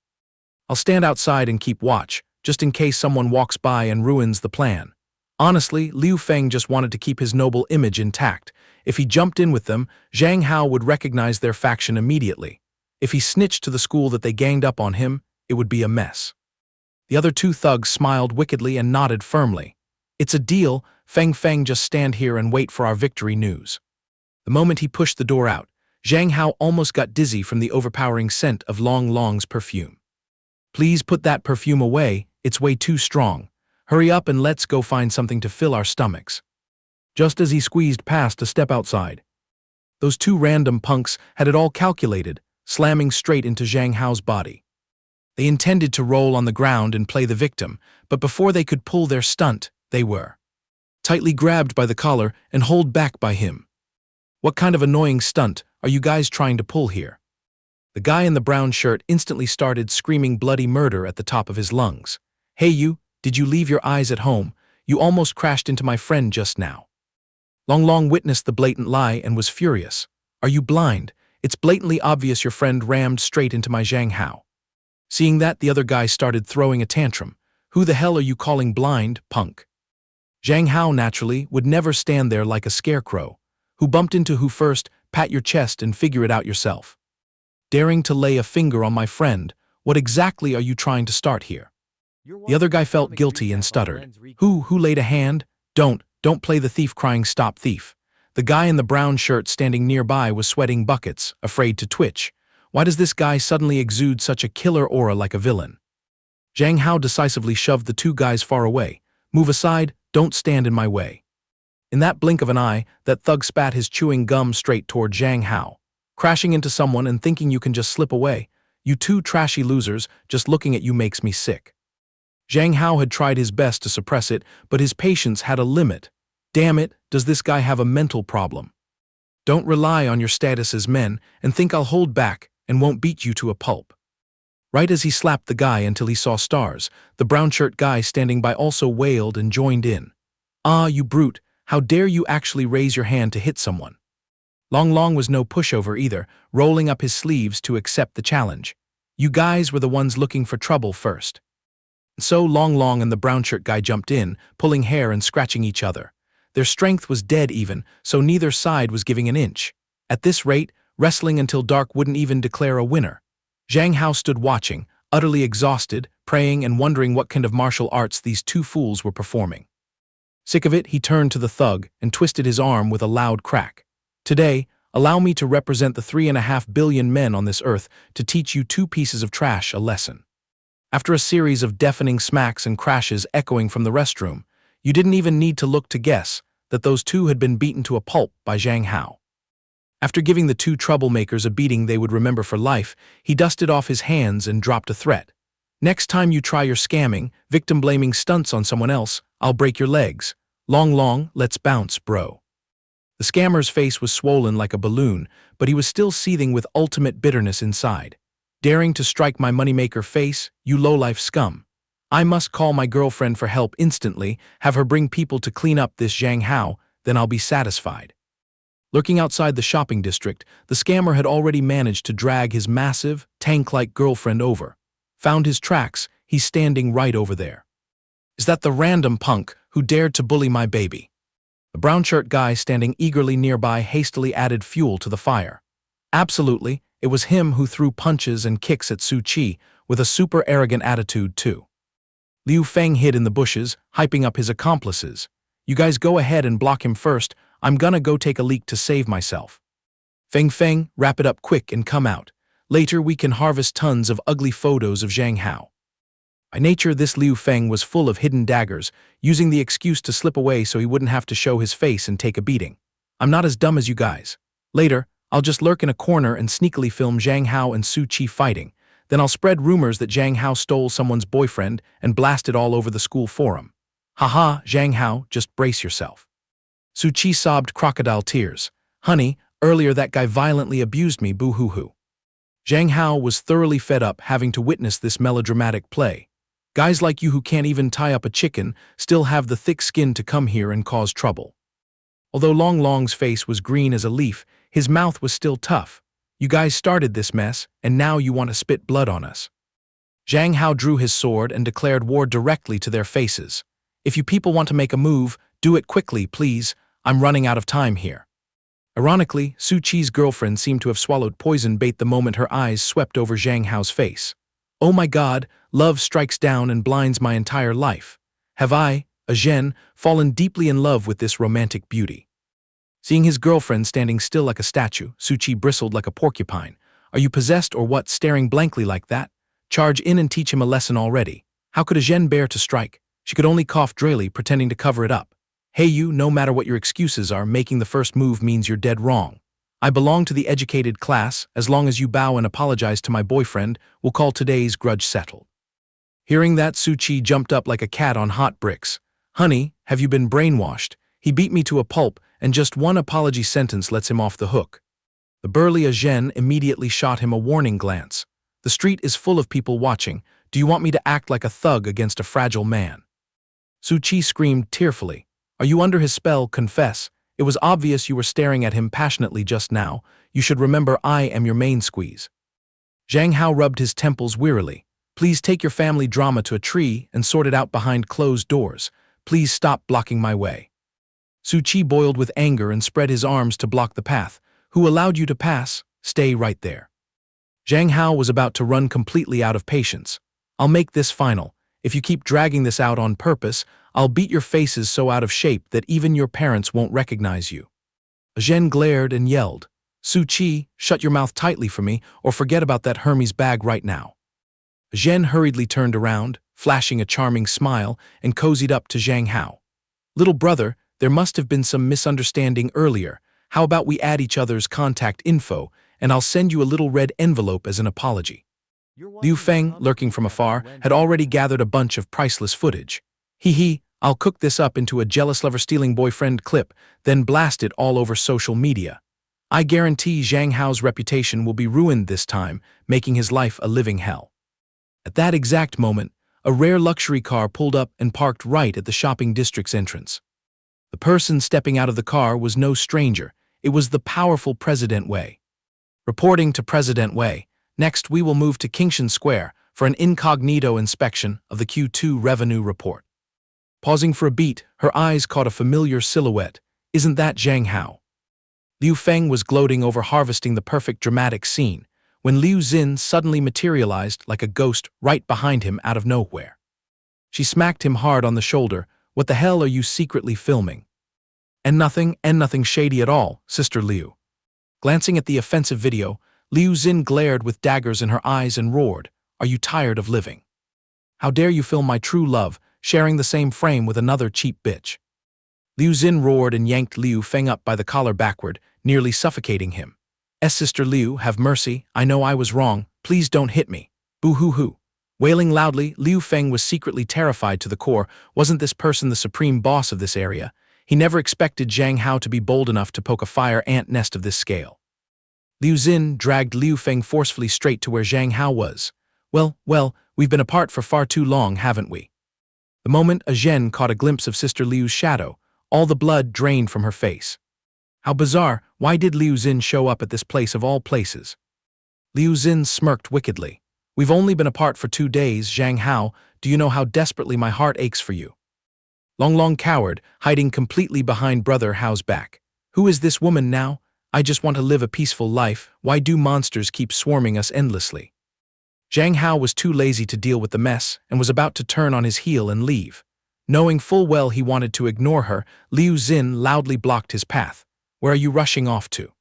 I'll stand outside and keep watch, just in case someone walks by and ruins the plan." Honestly, Liu Feng just wanted to keep his noble image intact. If he jumped in with them, Zhang Hao would recognize their faction immediately. If he snitched to the school that they ganged up on him, it would be a mess. The other two thugs smiled wickedly and nodded firmly. "It's a deal, Feng Feng, just stand here and wait for our victory news." The moment he pushed the door out, Zhang Hao almost got dizzy from the overpowering scent of Long Long's perfume. "Please put that perfume away, it's way too strong. Hurry up and let's go find something to fill our stomachs." Just as he squeezed past to step outside, those two random punks had it all calculated, slamming straight into Zhang Hao's body. They intended to roll on the ground and play the victim, but before they could pull their stunt, they were tightly grabbed by the collar and hauled back by him. "What kind of annoying stunt are you guys trying to pull here?" The guy in the brown shirt instantly started screaming bloody murder at the top of his lungs. "Hey you, did you leave your eyes at home? You almost crashed into my friend just now." Long Long witnessed the blatant lie and was furious. "Are you blind? It's blatantly obvious your friend rammed straight into my Zhang Hao." Seeing that, the other guy started throwing a tantrum. "Who the hell are you calling blind, punk?" Zhang Hao, naturally, would never stand there like a scarecrow. "Who bumped into who first? Pat your chest and figure it out yourself. Daring to lay a finger on my friend, what exactly are you trying to start here?" The other guy felt guilty and stuttered. Who laid a hand? Don't play the thief crying stop thief." The guy in the brown shirt standing nearby was sweating buckets, afraid to twitch. Why does this guy suddenly exude such a killer aura like a villain? Zhang Hao decisively shoved the two guys far away. "Move aside, don't stand in my way." In that blink of an eye, that thug spat his chewing gum straight toward Zhang Hao. "Crashing into someone and thinking you can just slip away. You two trashy losers, just looking at you makes me sick." Zhang Hao had tried his best to suppress it, but his patience had a limit. Damn it, does this guy have a mental problem? Don't rely on your status as men and think I'll hold back and won't beat you to a pulp. Right as he slapped the guy until he saw stars, the brown shirt guy standing by also wailed and joined in. "Ah, you brute, how dare you actually raise your hand to hit someone?" Long Long was no pushover either, rolling up his sleeves to accept the challenge. "You guys were the ones looking for trouble first." So Long Long and the brown shirt guy jumped in, pulling hair and scratching each other. Their strength was dead even, so neither side was giving an inch. At this rate, wrestling until dark wouldn't even declare a winner. Zhang Hao stood watching, utterly exhausted, praying and wondering what kind of martial arts these two fools were performing. Sick of it, he turned to the thug and twisted his arm with a loud crack. "Today, allow me to represent the 3.5 billion men on this earth to teach you two pieces of trash a lesson." After a series of deafening smacks and crashes echoing from the restroom, you didn't even need to look to guess that those two had been beaten to a pulp by Zhang Hao. After giving the two troublemakers a beating they would remember for life, he dusted off his hands and dropped a threat. "Next time you try your scamming, victim-blaming stunts on someone else, I'll break your legs. Long Long, let's bounce, bro." The scammer's face was swollen like a balloon, but he was still seething with ultimate bitterness inside. Daring to strike my moneymaker face, you lowlife scum. I must call my girlfriend for help instantly, have her bring people to clean up this Zhang Hao, then I'll be satisfied. Lurking outside the shopping district, the scammer had already managed to drag his massive, tank-like girlfriend over. Found his tracks, he's standing right over there. Is that the random punk who dared to bully my baby? The brown shirt guy standing eagerly nearby hastily added fuel to the fire. Absolutely, it was him who threw punches and kicks at Su Qi, with a super arrogant attitude too. Liu Feng hid in the bushes, hyping up his accomplices. You guys go ahead and block him first, I'm gonna go take a leak to save myself. Feng, wrap it up quick and come out. Later we can harvest tons of ugly photos of Zhang Hao. By nature, this Liu Feng was full of hidden daggers, using the excuse to slip away so he wouldn't have to show his face and take a beating. I'm not as dumb as you guys. Later, I'll just lurk in a corner and sneakily film Zhang Hao and Su Qi fighting. Then I'll spread rumors that Zhang Hao stole someone's boyfriend and blast it all over the school forum. Haha, Zhang Hao, just brace yourself. Su Qi sobbed crocodile tears. Honey, earlier that guy violently abused me, boo-hoo-hoo. Zhang Hao was thoroughly fed up having to witness this melodramatic play. Guys like you who can't even tie up a chicken still have the thick skin to come here and cause trouble. Although Long Long's face was green as a leaf, his mouth was still tough. You guys started this mess, and now you want to spit blood on us. Zhang Hao drew his sword and declared war directly to their faces. If you people want to make a move, do it quickly, please. I'm running out of time here. Ironically, Su Qi's girlfriend seemed to have swallowed poison bait the moment her eyes swept over Zhang Hao's face. Oh my God, love strikes down and blinds my entire life. Have I, a Zhen, fallen deeply in love with this romantic beauty? Seeing his girlfriend standing still like a statue, Su Qi bristled like a porcupine. Are you possessed or what, staring blankly like that? Charge in and teach him a lesson already. How could a Zhen bear to strike? She could only cough drily, pretending to cover it up. Hey you, no matter what your excuses are, making the first move means you're dead wrong. I belong to the educated class. As long as you bow and apologize to my boyfriend, we'll call today's grudge settled. Hearing that, Su Qi jumped up like a cat on hot bricks. Honey, have you been brainwashed? He beat me to a pulp, and just one apology sentence lets him off the hook. The burly Zhen immediately shot him a warning glance. The street is full of people watching. Do you want me to act like a thug against a fragile man? Su Qi screamed tearfully. Are you under his spell? Confess. It was obvious you were staring at him passionately just now. You should remember I am your main squeeze. Zhang Hao rubbed his temples wearily. Please take your family drama to a tree and sort it out behind closed doors. Please stop blocking my way. Su Qi boiled with anger and spread his arms to block the path. Who allowed you to pass? Stay right there. Zhang Hao was about to run completely out of patience. I'll make this final. If you keep dragging this out on purpose, I'll beat your faces so out of shape that even your parents won't recognize you. Zhen glared and yelled. Su Qi, shut your mouth tightly for me, or forget about that Hermes bag right now. Zhen hurriedly turned around, flashing a charming smile, and cozied up to Zhang Hao. Little brother, there must have been some misunderstanding earlier. How about we add each other's contact info, and I'll send you a little red envelope as an apology. Liu Feng, lurking from afar, had already gathered a bunch of priceless footage. Hee, I'll cook this up into a jealous lover stealing boyfriend clip, then blast it all over social media. I guarantee Zhang Hao's reputation will be ruined this time, making his life a living hell. At that exact moment, a rare luxury car pulled up and parked right at the shopping district's entrance. The person stepping out of the car was no stranger. It was the powerful President Wei. Reporting to President Wei, next we will move to Qingshan Square for an incognito inspection of the Q2 revenue report. Pausing for a beat, her eyes caught a familiar silhouette. Isn't that Zhang Hao? Liu Feng was gloating over harvesting the perfect dramatic scene, when Liu Xin suddenly materialized like a ghost right behind him out of nowhere. She smacked him hard on the shoulder. What the hell are you secretly filming? And nothing shady at all, Sister Liu. Glancing at the offensive video, Liu Xin glared with daggers in her eyes and roared, Are you tired of living? How dare you film my true love, sharing the same frame with another cheap bitch? Liu Xin roared and yanked Liu Feng up by the collar backward, nearly suffocating him. Sister Liu, have mercy, I know I was wrong, please don't hit me. Boo-hoo-hoo. Wailing loudly, Liu Feng was secretly terrified to the core. Wasn't this person the supreme boss of this area? He never expected Zhang Hao to be bold enough to poke a fire ant nest of this scale. Liu Xin dragged Liu Feng forcefully straight to where Zhang Hao was. Well, we've been apart for far too long, haven't we? The moment a Zhen caught a glimpse of Sister Liu's shadow, all the blood drained from her face. How bizarre, why did Liu Xin show up at this place of all places? Liu Xin smirked wickedly. We've only been apart for 2 days, Zhang Hao, do you know how desperately my heart aches for you? Long cowered, hiding completely behind brother Hao's back. Who is this woman now? I just want to live a peaceful life, why do monsters keep swarming us endlessly? Zhang Hao was too lazy to deal with the mess and was about to turn on his heel and leave. Knowing full well he wanted to ignore her, Liu Xin loudly blocked his path. Where are you rushing off to?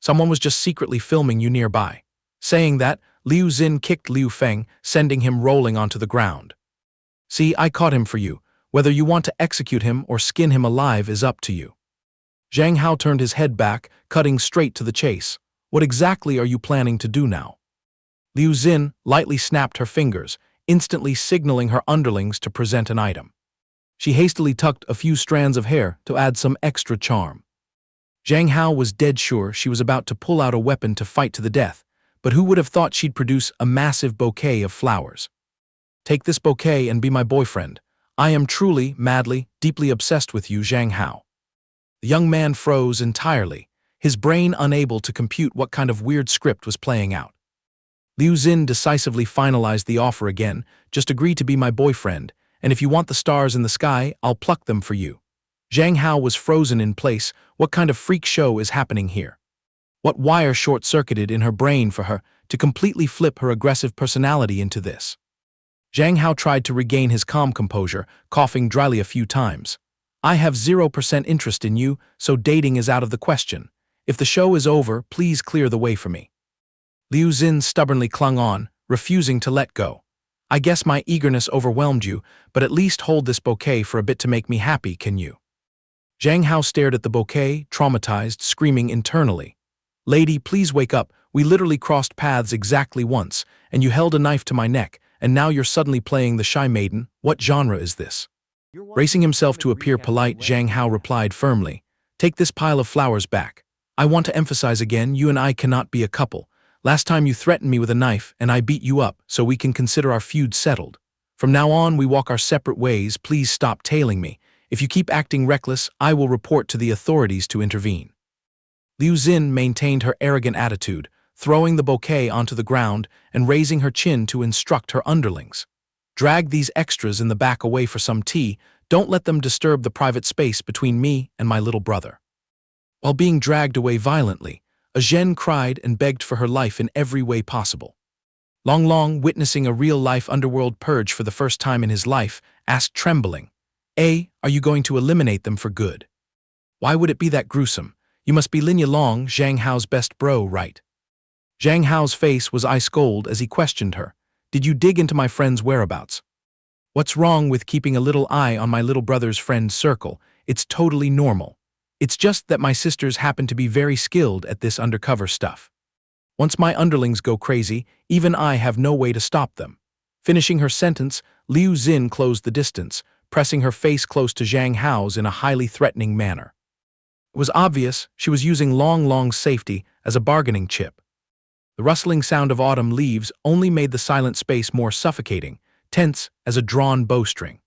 Someone was just secretly filming you nearby. Saying that, Liu Xin kicked Liu Feng, sending him rolling onto the ground. See, I caught him for you. Whether you want to execute him or skin him alive is up to you. Zhang Hao turned his head back, cutting straight to the chase. What exactly are you planning to do now? Liu Xin lightly snapped her fingers, instantly signaling her underlings to present an item. She hastily tucked a few strands of hair to add some extra charm. Zhang Hao was dead sure she was about to pull out a weapon to fight to the death, but who would have thought she'd produce a massive bouquet of flowers? Take this bouquet and be my boyfriend. I am truly, madly, deeply obsessed with you, Zhang Hao. The young man froze entirely, his brain unable to compute what kind of weird script was playing out. Liu Xin decisively finalized the offer again. Just agree to be my boyfriend, and if you want the stars in the sky, I'll pluck them for you. Zhang Hao was frozen in place. What kind of freak show is happening here? What wire short-circuited in her brain for her to completely flip her aggressive personality into this? Zhang Hao tried to regain his calm composure, coughing dryly a few times. I have 0% interest in you, so dating is out of the question. If the show is over, please clear the way for me. Liu Xin stubbornly clung on, refusing to let go. I guess my eagerness overwhelmed you, but at least hold this bouquet for a bit to make me happy, can you? Zhang Hao stared at the bouquet, traumatized, screaming internally. Lady, please wake up. We literally crossed paths exactly once, and you held a knife to my neck, and now you're suddenly playing the shy maiden. What genre is this? Bracing himself to appear polite, Zhang Hao replied firmly, take this pile of flowers back. I want to emphasize again, you and I cannot be a couple. Last time you threatened me with a knife, and I beat you up, so we can consider our feud settled. From now on, we walk our separate ways. Please stop tailing me. If you keep acting reckless, I will report to the authorities to intervene. Liu Xin maintained her arrogant attitude, throwing the bouquet onto the ground and raising her chin to instruct her underlings. Drag these extras in the back away for some tea. Don't let them disturb the private space between me and my little brother. While being dragged away violently, a Zhen cried and begged for her life in every way possible. Long, witnessing a real-life underworld purge for the first time in his life, asked trembling, are you going to eliminate them for good? Why would it be that gruesome? You must be Lin Long, Zhang Hao's best bro, right? Zhang Hao's face was ice cold as he questioned her. Did you dig into my friend's whereabouts? What's wrong with keeping a little eye on my little brother's friend's circle? It's totally normal. It's just that my sisters happen to be very skilled at this undercover stuff. Once my underlings go crazy, even I have no way to stop them. Finishing her sentence, Liu Xin closed the distance, pressing her face close to Zhang Hao's in a highly threatening manner. It was obvious she was using Long's safety as a bargaining chip. The rustling sound of autumn leaves only made the silent space more suffocating, tense as a drawn bowstring.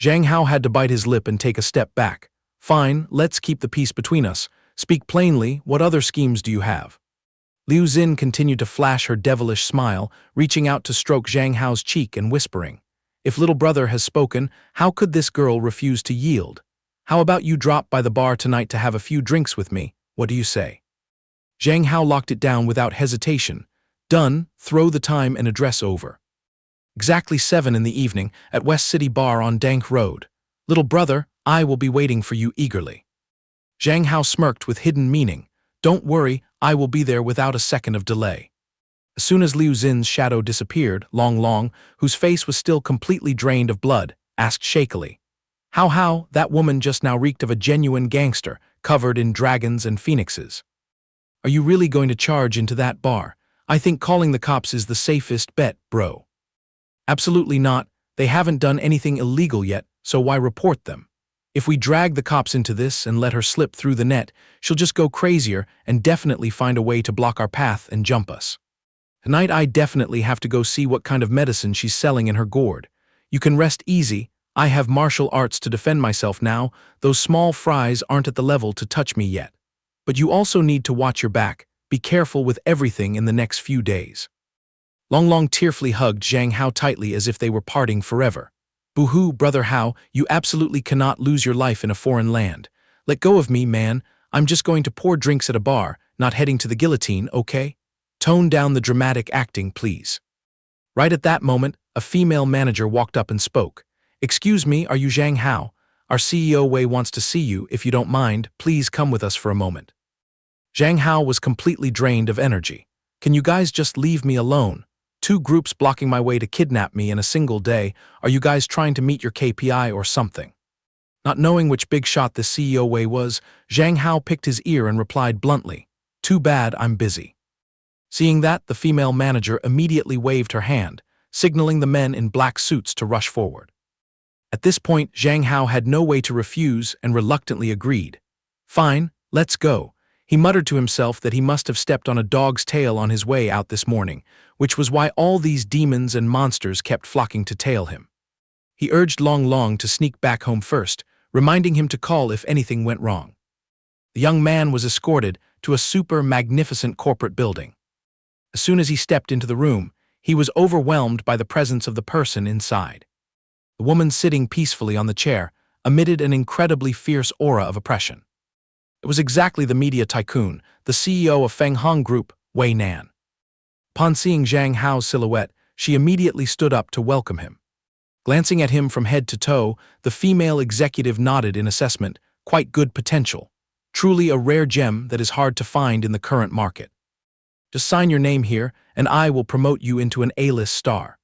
Zhang Hao had to bite his lip and take a step back. Fine, let's keep the peace between us. Speak plainly, what other schemes do you have? Liu Xin continued to flash her devilish smile, reaching out to stroke Zhang Hao's cheek and whispering, if little brother has spoken, how could this girl refuse to yield? How about you drop by the bar tonight to have a few drinks with me? What do you say? Zhang Hao locked it down without hesitation. Done, throw the time and address over. Exactly 7 in the evening at West City Bar on Dank Road. Little brother, I will be waiting for you eagerly. Zhang Hao smirked with hidden meaning. Don't worry, I will be there without a second of delay. As soon as Liu Xin's shadow disappeared, Long, whose face was still completely drained of blood, asked shakily, How, that woman just now reeked of a genuine gangster, covered in dragons and phoenixes. Are you really going to charge into that bar? I think calling the cops is the safest bet, bro. Absolutely not. They haven't done anything illegal yet, so why report them? If we drag the cops into this and let her slip through the net, she'll just go crazier and definitely find a way to block our path and jump us. Tonight I definitely have to go see what kind of medicine she's selling in her gourd. You can rest easy, I have martial arts to defend myself now, those small fries aren't at the level to touch me yet. But you also need to watch your back, be careful with everything in the next few days. Long Long tearfully hugged Zhang Hao tightly as if they were parting forever. Boo-hoo, brother Hao, you absolutely cannot lose your life in a foreign land. Let go of me, man, I'm just going to pour drinks at a bar, not heading to the guillotine, okay? Tone down the dramatic acting, please. Right at that moment, a female manager walked up and spoke. Excuse me, are you Zhang Hao? Our CEO Wei wants to see you, if you don't mind, please come with us for a moment. Zhang Hao was completely drained of energy. Can you guys just leave me alone? 2 groups blocking my way to kidnap me in a single day. Are you guys trying to meet your KPI or something? Not knowing which big shot the CEO Wei was, Zhang Hao picked his ear and replied bluntly, "Too bad, I'm busy." Seeing that, the female manager immediately waved her hand, signaling the men in black suits to rush forward. At this point, Zhang Hao had no way to refuse and reluctantly agreed. Fine, let's go. He muttered to himself that he must have stepped on a dog's tail on his way out this morning, which was why all these demons and monsters kept flocking to tail him. He urged Long Long to sneak back home first, reminding him to call if anything went wrong. The young man was escorted to a super magnificent corporate building. As soon as he stepped into the room, he was overwhelmed by the presence of the person inside. The woman sitting peacefully on the chair emitted an incredibly fierce aura of oppression. It was exactly the media tycoon, the CEO of Feng Hong Group, Wei Nan. Upon seeing Zhang Hao's silhouette, she immediately stood up to welcome him. Glancing at him from head to toe, the female executive nodded in assessment, quite good potential. Truly a rare gem that is hard to find in the current market. Just sign your name here, and I will promote you into an A-list star.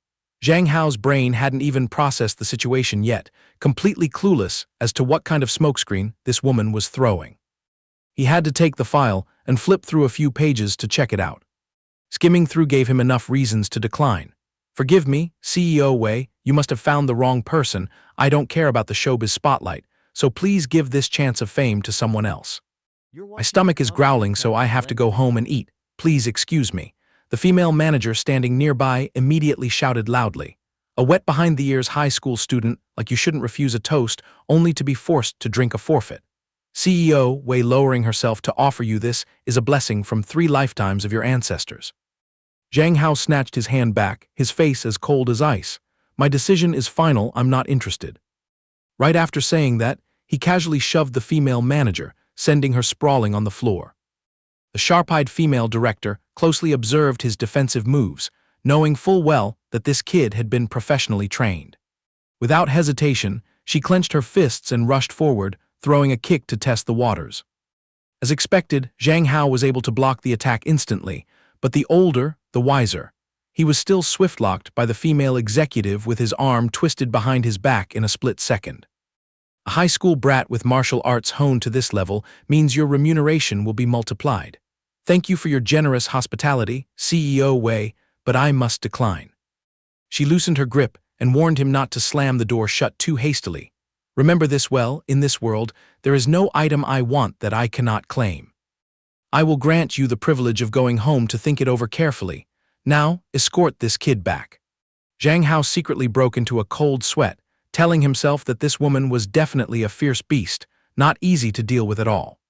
Zhang Hao's brain hadn't even processed the situation yet, completely clueless as to what kind of smokescreen this woman was throwing. He had to take the file and flip through a few pages to check it out. Skimming through gave him enough reasons to decline. Forgive me, CEO Wei, you must have found the wrong person. I don't care about the showbiz spotlight, so please give this chance of fame to someone else. My stomach is growling, so I have to go home and eat. Please excuse me. The female manager standing nearby immediately shouted loudly. A wet behind-the-ears high school student, like you shouldn't refuse a toast, only to be forced to drink a forfeit. CEO Wei lowering herself to offer you this is a blessing from 3 lifetimes of your ancestors. Zhang Hao snatched his hand back, his face as cold as ice. My decision is final, I'm not interested. Right after saying that, he casually shoved the female manager, sending her sprawling on the floor. The sharp-eyed female director closely observed his defensive moves, knowing full well that this kid had been professionally trained. Without hesitation, she clenched her fists and rushed forward, throwing a kick to test the waters. As expected, Zhang Hao was able to block the attack instantly, but the older, the wiser. He was still swift-locked by the female executive with his arm twisted behind his back in a split second. A high school brat with martial arts honed to this level means your remuneration will be multiplied. Thank you for your generous hospitality, CEO Wei, but I must decline. She loosened her grip and warned him not to slam the door shut too hastily. Remember this well, in this world, there is no item I want that I cannot claim. I will grant you the privilege of going home to think it over carefully. Now, escort this kid back. Zhang Hao secretly broke into a cold sweat, telling himself that this woman was definitely a fierce beast, not easy to deal with at all.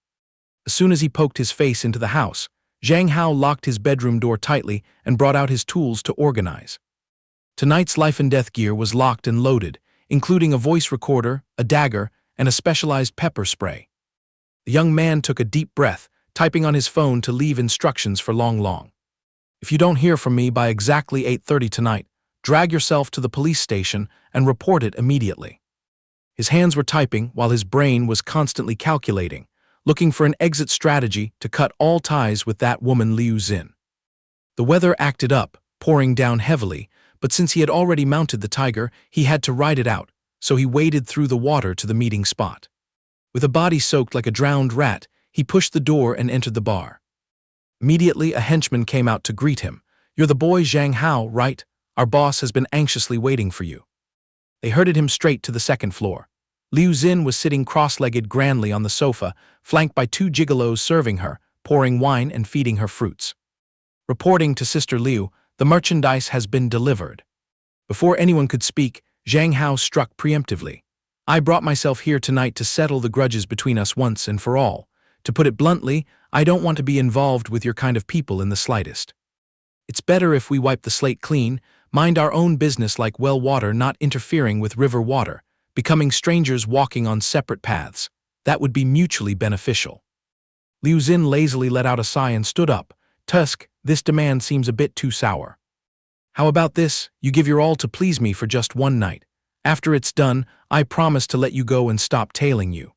As soon as he poked his face into the house, Zhang Hao locked his bedroom door tightly and brought out his tools to organize. Tonight's life and death gear was locked and loaded, including a voice recorder, a dagger, and a specialized pepper spray. The young man took a deep breath, typing on his phone to leave instructions for Long Long. If you don't hear from me by exactly 8:30 tonight, drag yourself to the police station and report it immediately. His hands were typing while his brain was constantly calculating, looking for an exit strategy to cut all ties with that woman Liu Xin. The weather acted up, pouring down heavily, but since he had already mounted the tiger, he had to ride it out, so he waded through the water to the meeting spot. With a body soaked like a drowned rat, he pushed the door and entered the bar. Immediately, a henchman came out to greet him. You're the boy Zhang Hao, right? Our boss has been anxiously waiting for you. They herded him straight to the second floor. Liu Xin was sitting cross-legged grandly on the sofa, flanked by two gigolos serving her, pouring wine and feeding her fruits. Reporting to Sister Liu, the merchandise has been delivered. Before anyone could speak, Zhang Hao struck preemptively. I brought myself here tonight to settle the grudges between us once and for all. To put it bluntly, I don't want to be involved with your kind of people in the slightest. It's better if we wipe the slate clean, mind our own business like well water not interfering with river water, becoming strangers walking on separate paths. That would be mutually beneficial. Liu Xin lazily let out a sigh and stood up. Tusk, this demand seems a bit too sour. How about this, you give your all to please me for just one night. After it's done, I promise to let you go and stop tailing you.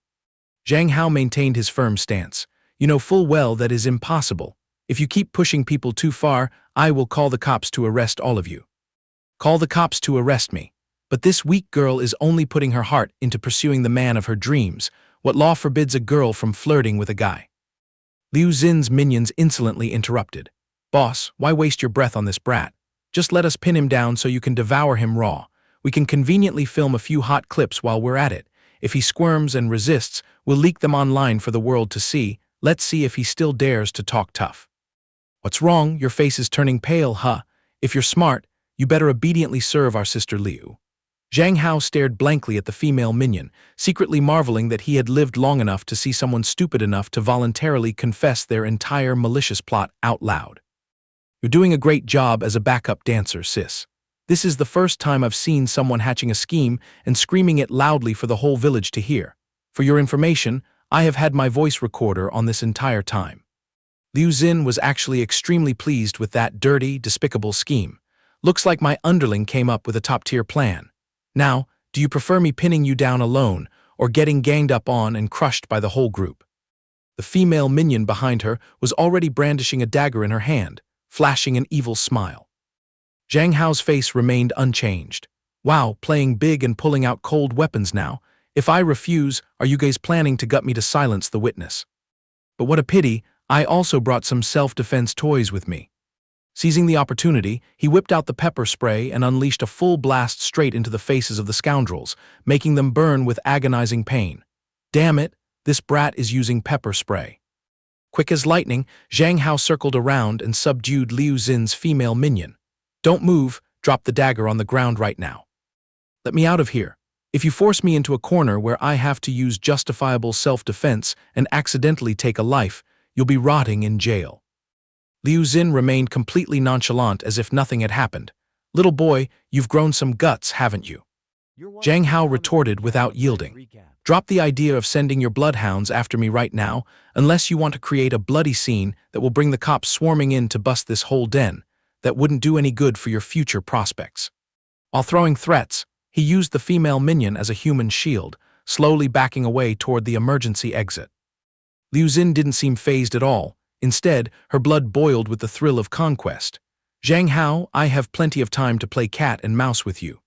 Zhang Hao maintained his firm stance. You know full well that is impossible. If you keep pushing people too far, I will call the cops to arrest all of you. Call the cops to arrest me. But this weak girl is only putting her heart into pursuing the man of her dreams. What law forbids a girl from flirting with a guy? Liu Xin's minions insolently interrupted. Boss, why waste your breath on this brat? Just let us pin him down so you can devour him raw. We can conveniently film a few hot clips while we're at it. If he squirms and resists, we'll leak them online for the world to see. Let's see if he still dares to talk tough. What's wrong? Your face is turning pale, huh? If you're smart, you better obediently serve our sister Liu. Zhang Hao stared blankly at the female minion, secretly marveling that he had lived long enough to see someone stupid enough to voluntarily confess their entire malicious plot out loud. You're doing a great job as a backup dancer, sis. This is the first time I've seen someone hatching a scheme and screaming it loudly for the whole village to hear. For your information, I have had my voice recorder on this entire time. Liu Xin was actually extremely pleased with that dirty, despicable scheme. Looks like my underling came up with a top-tier plan. Now, do you prefer me pinning you down alone, or getting ganged up on and crushed by the whole group? The female minion behind her was already brandishing a dagger in her hand, flashing an evil smile. Zhang Hao's face remained unchanged. Wow, playing big and pulling out cold weapons now. If I refuse, are you guys planning to gut me to silence the witness? But what a pity, I also brought some self-defense toys with me. Seizing the opportunity, he whipped out the pepper spray and unleashed a full blast straight into the faces of the scoundrels, making them burn with agonizing pain. Damn it, this brat is using pepper spray. Quick as lightning, Zhang Hao circled around and subdued Liu Xin's female minion. Don't move, drop the dagger on the ground right now. Let me out of here. If you force me into a corner where I have to use justifiable self-defense and accidentally take a life, you'll be rotting in jail. Liu Xin remained completely nonchalant as if nothing had happened. Little boy, you've grown some guts, haven't you? Zhang Hao retorted without yielding. Drop the idea of sending your bloodhounds after me right now, unless you want to create a bloody scene that will bring the cops swarming in to bust this whole den. That wouldn't do any good for your future prospects. While throwing threats, he used the female minion as a human shield, slowly backing away toward the emergency exit. Liu Xin didn't seem fazed at all. Instead, her blood boiled with the thrill of conquest. Zhang Hao, I have plenty of time to play cat and mouse with you.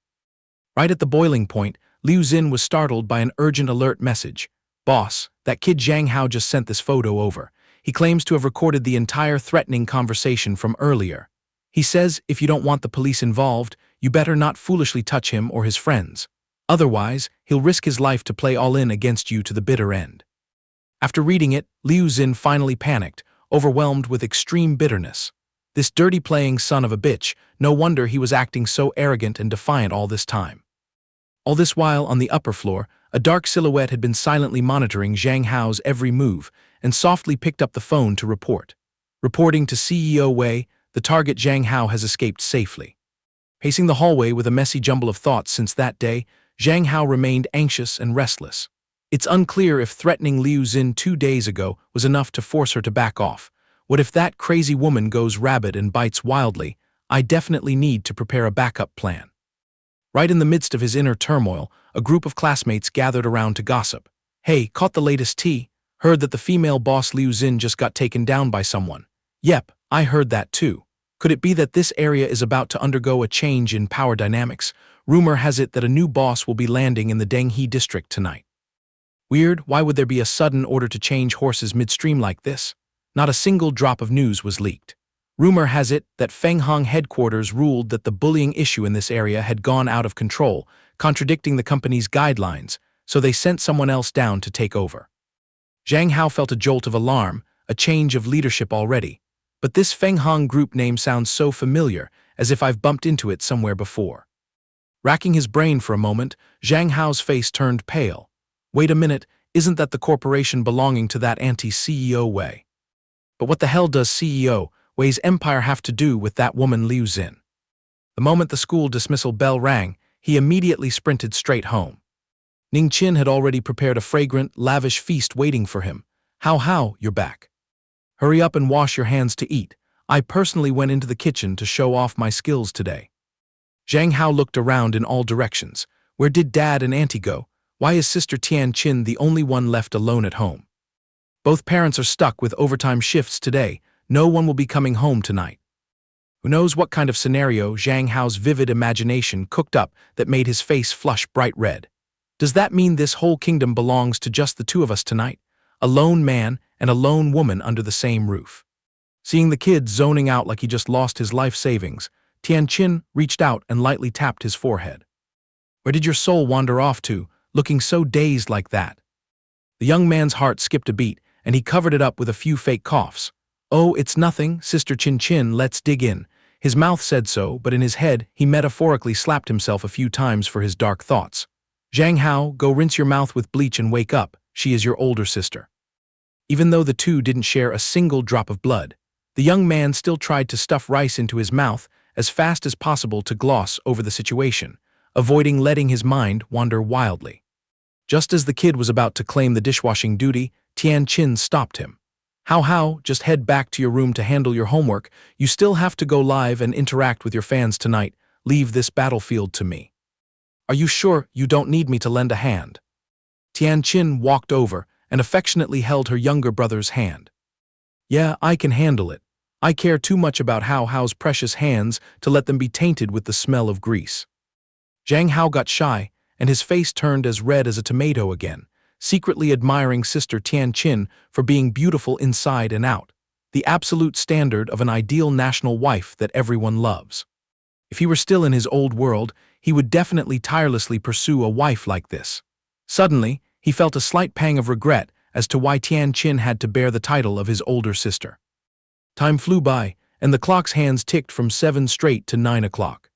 Right at the boiling point, Liu Xin was startled by an urgent alert message. Boss, that kid Zhang Hao just sent this photo over. He claims to have recorded the entire threatening conversation from earlier. He says if you don't want the police involved, you better not foolishly touch him or his friends. Otherwise, he'll risk his life to play all in against you to the bitter end. After reading it, Liu Xin finally panicked, overwhelmed with extreme bitterness. This dirty-playing son of a bitch, no wonder he was acting so arrogant and defiant all this time. All this while, on the upper floor, a dark silhouette had been silently monitoring Zhang Hao's every move and softly picked up the phone to report. Reporting to CEO Wei, the target Zhang Hao has escaped safely. Pacing the hallway with a messy jumble of thoughts since that day, Zhang Hao remained anxious and restless. It's unclear if threatening Liu Xin 2 days ago was enough to force her to back off. What if that crazy woman goes rabid and bites wildly? I definitely need to prepare a backup plan. Right in the midst of his inner turmoil, a group of classmates gathered around to gossip. Hey, caught the latest tea? Heard that the female boss Liu Xin just got taken down by someone. Yep, I heard that too. Could it be that this area is about to undergo a change in power dynamics? Rumor has it that a new boss will be landing in the Denghe district tonight. Weird, why would there be a sudden order to change horses midstream like this? Not a single drop of news was leaked. Rumor has it that Fenghong headquarters ruled that the bullying issue in this area had gone out of control, contradicting the company's guidelines. so they sent someone else down to take over. Zhang Hao felt a jolt of alarm, a change of leadership already. But this Feng Hong group name sounds so familiar, as if I've bumped into it somewhere before. Racking his brain for a moment, Zhang Hao's face turned pale. Wait a minute, isn't that the corporation belonging to that anti-CEO Wei? But what the hell does CEO Wei's empire have to do with that woman Liu Xin? The moment the school dismissal bell rang, he immediately sprinted straight home. Ning Qin had already prepared a fragrant, lavish feast waiting for him. How, you're back. Hurry up and wash your hands to eat. I personally went into the kitchen to show off my skills today. Zhang Hao looked around in all directions. Where did Dad and Auntie go? Why is Sister Tian Qin the only one left alone at home? Both parents are stuck with overtime shifts today. No one will be coming home tonight. Who knows what kind of scenario Zhang Hao's vivid imagination cooked up that made his face flush bright red. Does that mean this whole kingdom belongs to just the two of us tonight? A lone man and a lone woman under the same roof. Seeing the kid zoning out like he just lost his life savings, Tian Qin reached out and lightly tapped his forehead. Where did your soul wander off to, looking so dazed like that? The young man's heart skipped a beat, and he covered it up with a few fake coughs. Oh, it's nothing, Sister Qin Qin, let's dig in. His mouth said so, but in his head, he metaphorically slapped himself a few times for his dark thoughts. Zhang Hao, go rinse your mouth with bleach and wake up. She is your older sister. Even though the two didn't share a single drop of blood, the young man still tried to stuff rice into his mouth as fast as possible to gloss over the situation, avoiding letting his mind wander wildly. Just as the kid was about to claim the dishwashing duty, Tian Qin stopped him. How, just head back to your room to handle your homework. You still have to go live and interact with your fans tonight. Leave this battlefield to me. Are you sure you don't need me to lend a hand? Tian Qin walked over and affectionately held her younger brother's hand. Yeah, I can handle it. I care too much about Hao's precious hands to let them be tainted with the smell of grease. Zhang Hao got shy, and his face turned as red as a tomato again, secretly admiring Sister Tian Qin for being beautiful inside and out, the absolute standard of an ideal national wife that everyone loves. If he were still in his old world, he would definitely tirelessly pursue a wife like this. Suddenly, he felt a slight pang of regret as to why Tian Qin had to bear the title of his older sister. Time flew by, and the clock's hands ticked from 7 straight to 9 o'clock.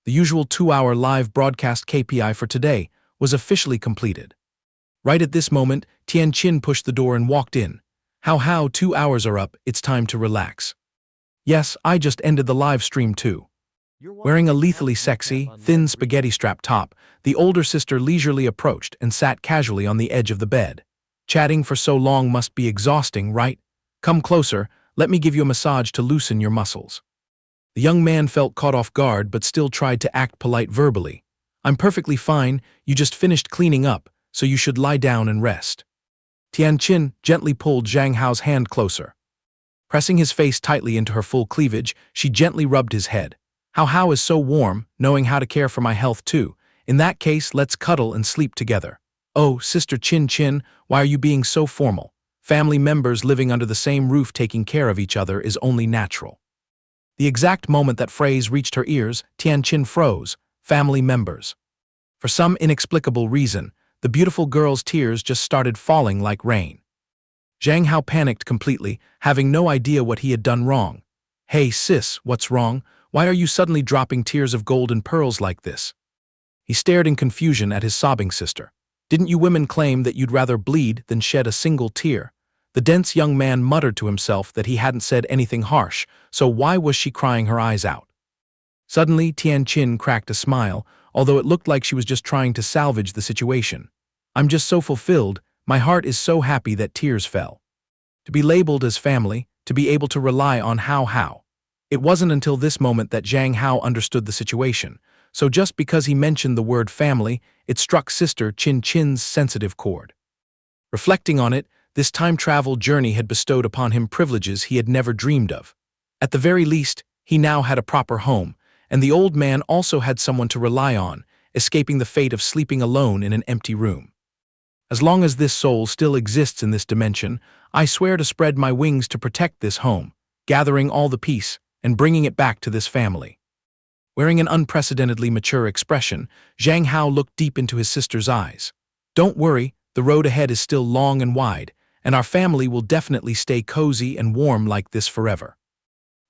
The usual 2-hour live broadcast KPI for today was officially completed. Right at this moment, Tian Qin pushed the door and walked in. How, 2 hours are up, it's time to relax. Yes, I just ended the live stream too. Wearing a lethally sexy, thin spaghetti strap top, the older sister leisurely approached and sat casually on the edge of the bed. Chatting for so long must be exhausting, right? Come closer, let me give you a massage to loosen your muscles. The young man felt caught off guard but still tried to act polite verbally. I'm perfectly fine, you just finished cleaning up, so you should lie down and rest. Tian Qin gently pulled Zhang Hao's hand closer. Pressing his face tightly into her full cleavage, she gently rubbed his head. Hao is so warm, knowing how to care for my health too. In that case, let's cuddle and sleep together. Oh, Sister Qin Qin, why are you being so formal? Family members living under the same roof taking care of each other is only natural. The exact moment that phrase reached her ears, Tian Qin froze. Family members. For some inexplicable reason, the beautiful girl's tears just started falling like rain. Zhang Hao panicked completely, having no idea what he had done wrong. Hey sis, what's wrong? Why are you suddenly dropping tears of gold and pearls like this? He stared in confusion at his sobbing sister. Didn't you women claim that you'd rather bleed than shed a single tear? The dense young man muttered to himself that he hadn't said anything harsh, so why was she crying her eyes out? Suddenly, Tian Qin cracked a smile, although it looked like she was just trying to salvage the situation. I'm just so fulfilled, my heart is so happy that tears fell. To be labeled as family, to be able to rely on Hao. It wasn't until this moment that Zhang Hao understood the situation, so just because he mentioned the word family, it struck Sister Qin Qin's sensitive chord. Reflecting on it, this time travel journey had bestowed upon him privileges he had never dreamed of. At the very least, he now had a proper home, and the old man also had someone to rely on, escaping the fate of sleeping alone in an empty room. As long as this soul still exists in this dimension, I swear to spread my wings to protect this home, gathering all the peace and bringing it back to this family. Wearing an unprecedentedly mature expression, Zhang Hao looked deep into his sister's eyes. Don't worry, the road ahead is still long and wide, and our family will definitely stay cozy and warm like this forever.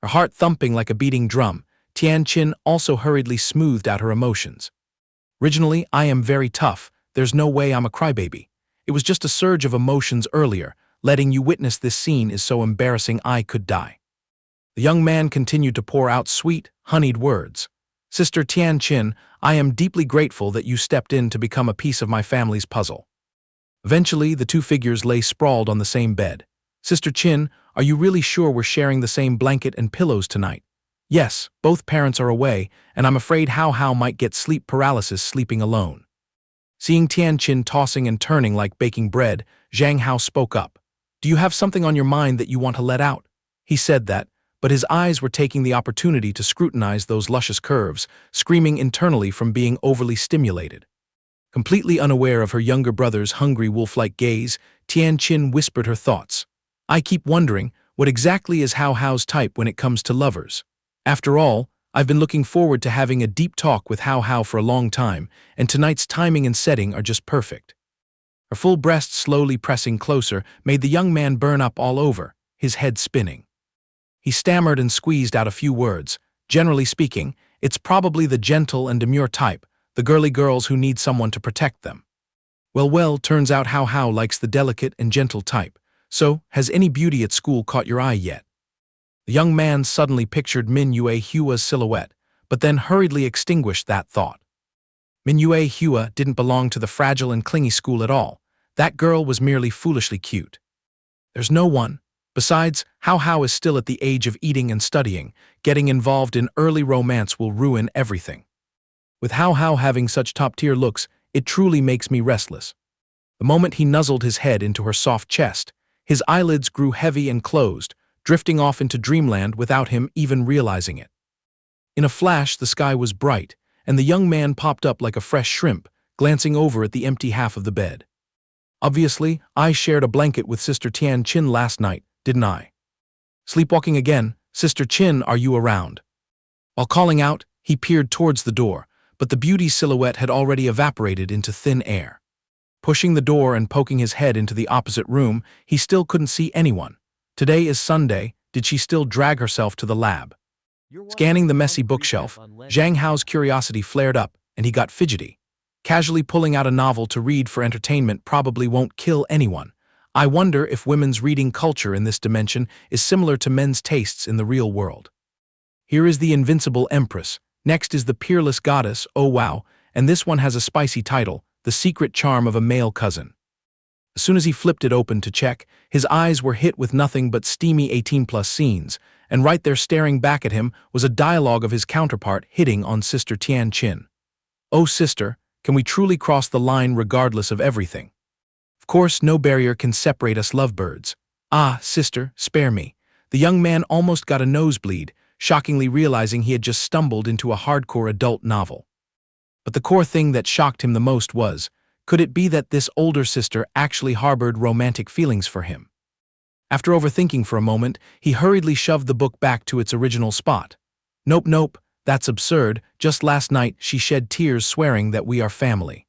Her heart thumping like a beating drum, Tianqin also hurriedly smoothed out her emotions. Originally, I am very tough, there's no way I'm a crybaby. It was just a surge of emotions earlier, letting you witness this scene is so embarrassing I could die. The young man continued to pour out sweet, honeyed words. Sister Tianqin, I am deeply grateful that you stepped in to become a piece of my family's puzzle. Eventually, the two figures lay sprawled on the same bed. Sister Qin, are you really sure we're sharing the same blanket and pillows tonight? Yes, both parents are away, and I'm afraid Hao Hao might get sleep paralysis sleeping alone. Seeing Tianqin tossing and turning like baking bread, Zhang Hao spoke up. Do you have something on your mind that you want to let out? He said that, but his eyes were taking the opportunity to scrutinize those luscious curves, screaming internally from being overly stimulated. Completely unaware of her younger brother's hungry wolf-like gaze, Tianqin whispered her thoughts. I keep wondering, what exactly is Hao Hao's type when it comes to lovers? After all, I've been looking forward to having a deep talk with Hao Hao for a long time, and tonight's timing and setting are just perfect. Her full breast slowly pressing closer made the young man burn up all over, his head spinning. He stammered and squeezed out a few words. Generally speaking, it's probably the gentle and demure type, the girly girls who need someone to protect them. Well, turns out Hao Hao likes the delicate and gentle type. So, has any beauty at school caught your eye yet? The young man suddenly pictured Manhwa Hua's silhouette, but then hurriedly extinguished that thought. Manhwa Hua didn't belong to the fragile and clingy school at all. That girl was merely foolishly cute. There's no one. Besides, Hao Hao is still at the age of eating and studying. Getting involved in early romance will ruin everything. With Hao Hao having such top-tier looks, it truly makes me restless. The moment he nuzzled his head into her soft chest, his eyelids grew heavy and closed, drifting off into dreamland without him even realizing it. In a flash, the sky was bright, and the young man popped up like a fresh shrimp, glancing over at the empty half of the bed. Obviously, I shared a blanket with Sister Tianqin last night, didn't I? Sleepwalking again, Sister Qin, are you around? While calling out, he peered towards the door, but the beauty's silhouette had already evaporated into thin air. Pushing the door and poking his head into the opposite room, he still couldn't see anyone. Today is Sunday, did she still drag herself to the lab? Scanning the messy bookshelf, Zhang Hao's curiosity flared up, and he got fidgety. Casually pulling out a novel to read for entertainment probably won't kill anyone. I wonder if women's reading culture in this dimension is similar to men's tastes in the real world. Here is the Invincible Empress, next is the Peerless Goddess, oh wow, and this one has a spicy title, The Secret Charm of a Male Cousin. As soon as he flipped it open to check, his eyes were hit with nothing but steamy 18-plus scenes, and right there staring back at him was a dialogue of his counterpart hitting on Sister Tianqin. Oh sister, can we truly cross the line regardless of everything? Of course, no barrier can separate us lovebirds. Ah, sister, spare me. The young man almost got a nosebleed, shockingly realizing he had just stumbled into a hardcore adult novel. But the core thing that shocked him the most was, could it be that this older sister actually harbored romantic feelings for him? After overthinking for a moment, he hurriedly shoved the book back to its original spot. Nope, that's absurd. Just last night she shed tears swearing that we are family.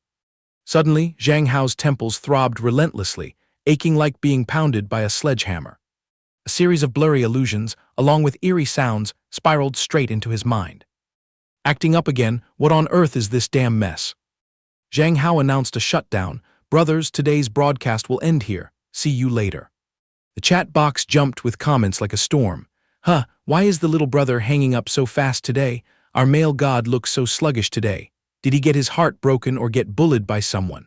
Suddenly, Zhang Hao's temples throbbed relentlessly, aching like being pounded by a sledgehammer. A series of blurry illusions, along with eerie sounds, spiraled straight into his mind. Acting up again, what on earth is this damn mess? Zhang Hao announced a shutdown. Brothers, today's broadcast will end here. See you later. The chat box jumped with comments like a storm. Why is the little brother hanging up so fast today? Our male god looks so sluggish today. Did he get his heart broken or get bullied by someone?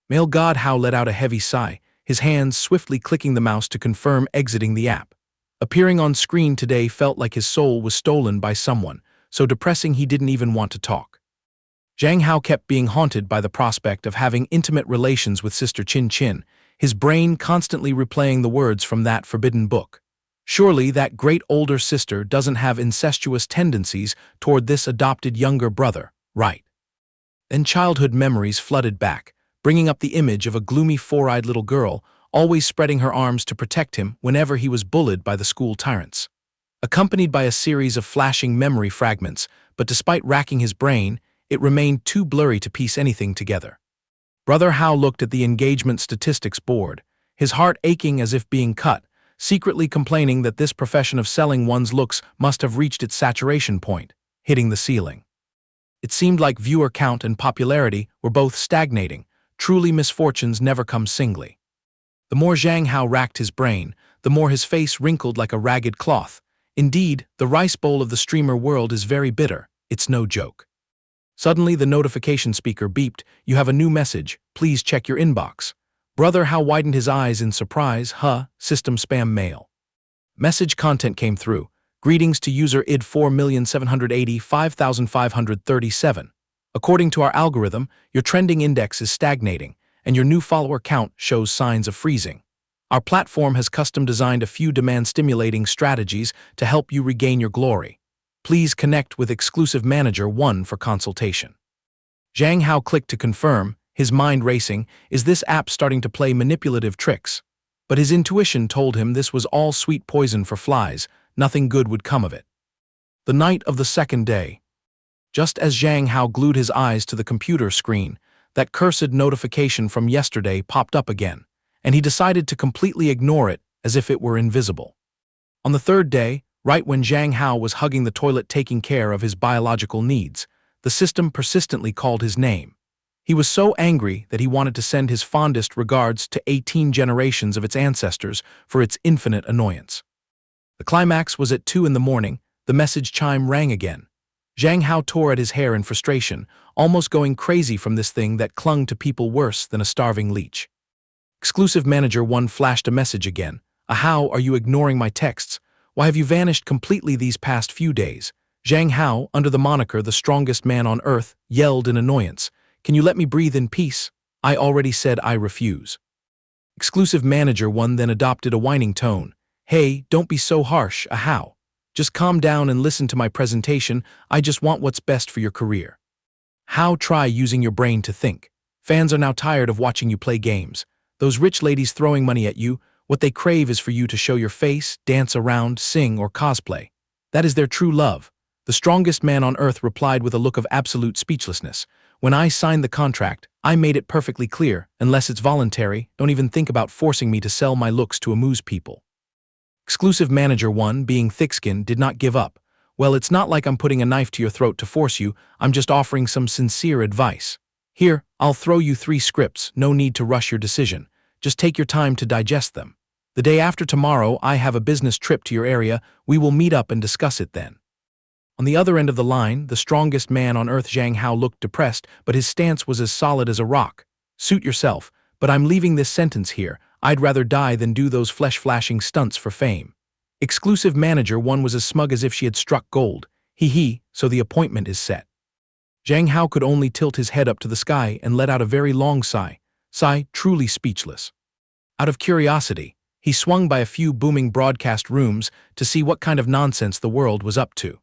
Male god Hao let out a heavy sigh, his hands swiftly clicking the mouse to confirm exiting the app. Appearing on screen today felt like his soul was stolen by someone, so depressing he didn't even want to talk. Zhang Hao kept being haunted by the prospect of having intimate relations with Sister Qin, his brain constantly replaying the words from that forbidden book. Surely that great older sister doesn't have incestuous tendencies toward this adopted younger brother, right? Then childhood memories flooded back, bringing up the image of a gloomy four-eyed little girl, always spreading her arms to protect him whenever he was bullied by the school tyrants. Accompanied by a series of flashing memory fragments, but despite racking his brain, it remained too blurry to piece anything together. Brother Hao looked at the engagement statistics board, his heart aching as if being cut, secretly complaining that this profession of selling one's looks must have reached its saturation point, hitting the ceiling. It seemed like viewer count and popularity were both stagnating. Truly, misfortunes never come singly. The more Zhang Hao racked his brain, the more his face wrinkled like a ragged cloth. Indeed, the rice bowl of the streamer world is very bitter. It's no joke. Suddenly, the notification speaker beeped. "You have a new message. Please check your inbox." Brother Hao widened his eyes in surprise. System spam mail. Message content came through. "Greetings to user id 4,785,537. According to our algorithm, your trending index is stagnating, and your new follower count shows signs of freezing. Our platform has custom designed a few demand-stimulating strategies to help you regain your glory. Please connect with Exclusive Manager 1 for consultation." Zhang Hao clicked to confirm, his mind racing. Is this app starting to play manipulative tricks? But his intuition told him this was all sweet poison for flies. Nothing good would come of it. The night of the second day. Just as Zhang Hao glued his eyes to the computer screen, that cursed notification from yesterday popped up again, and he decided to completely ignore it as if it were invisible. On the third day, right when Zhang Hao was hugging the toilet taking care of his biological needs, the system persistently called his name. He was so angry that he wanted to send his fondest regards to 18 generations of its ancestors for its infinite annoyance. The climax was at 2 in the morning. The message chime rang again. Zhang Hao tore at his hair in frustration, almost going crazy from this thing that clung to people worse than a starving leech. Exclusive Manager 1 flashed a message again. "How are you ignoring my texts? Why have you vanished completely these past few days?" Zhang Hao, under the moniker the strongest man on earth, yelled in annoyance. "Can you let me breathe in peace? I already said I refuse." Exclusive Manager 1 then adopted a whining tone. "Hey, don't be so harsh, Hao. Just calm down and listen to my presentation. I just want what's best for your career. How try using your brain to think. Fans are now tired of watching you play games. Those rich ladies throwing money at you, what they crave is for you to show your face, dance around, sing, or cosplay. That is their true love." The strongest man on earth replied with a look of absolute speechlessness. "When I signed the contract, I made it perfectly clear, unless it's voluntary, don't even think about forcing me to sell my looks to amuse people." Exclusive Manager 1, being thick-skinned, did not give up. "Well, it's not like I'm putting a knife to your throat to force you, I'm just offering some sincere advice. Here, I'll throw you 3 scripts, no need to rush your decision. Just take your time to digest them. The day after tomorrow, I have a business trip to your area. We will meet up and discuss it then." On the other end of the line, the strongest man on earth Zhang Hao looked depressed, but his stance was as solid as a rock. "Suit yourself, but I'm leaving this sentence here. I'd rather die than do those flesh-flashing stunts for fame." Exclusive Manager 1 was as smug as if she had struck gold. So the appointment is set." Zhang Hao could only tilt his head up to the sky and let out a very long sigh, truly speechless. Out of curiosity, he swung by a few booming broadcast rooms to see what kind of nonsense the world was up to.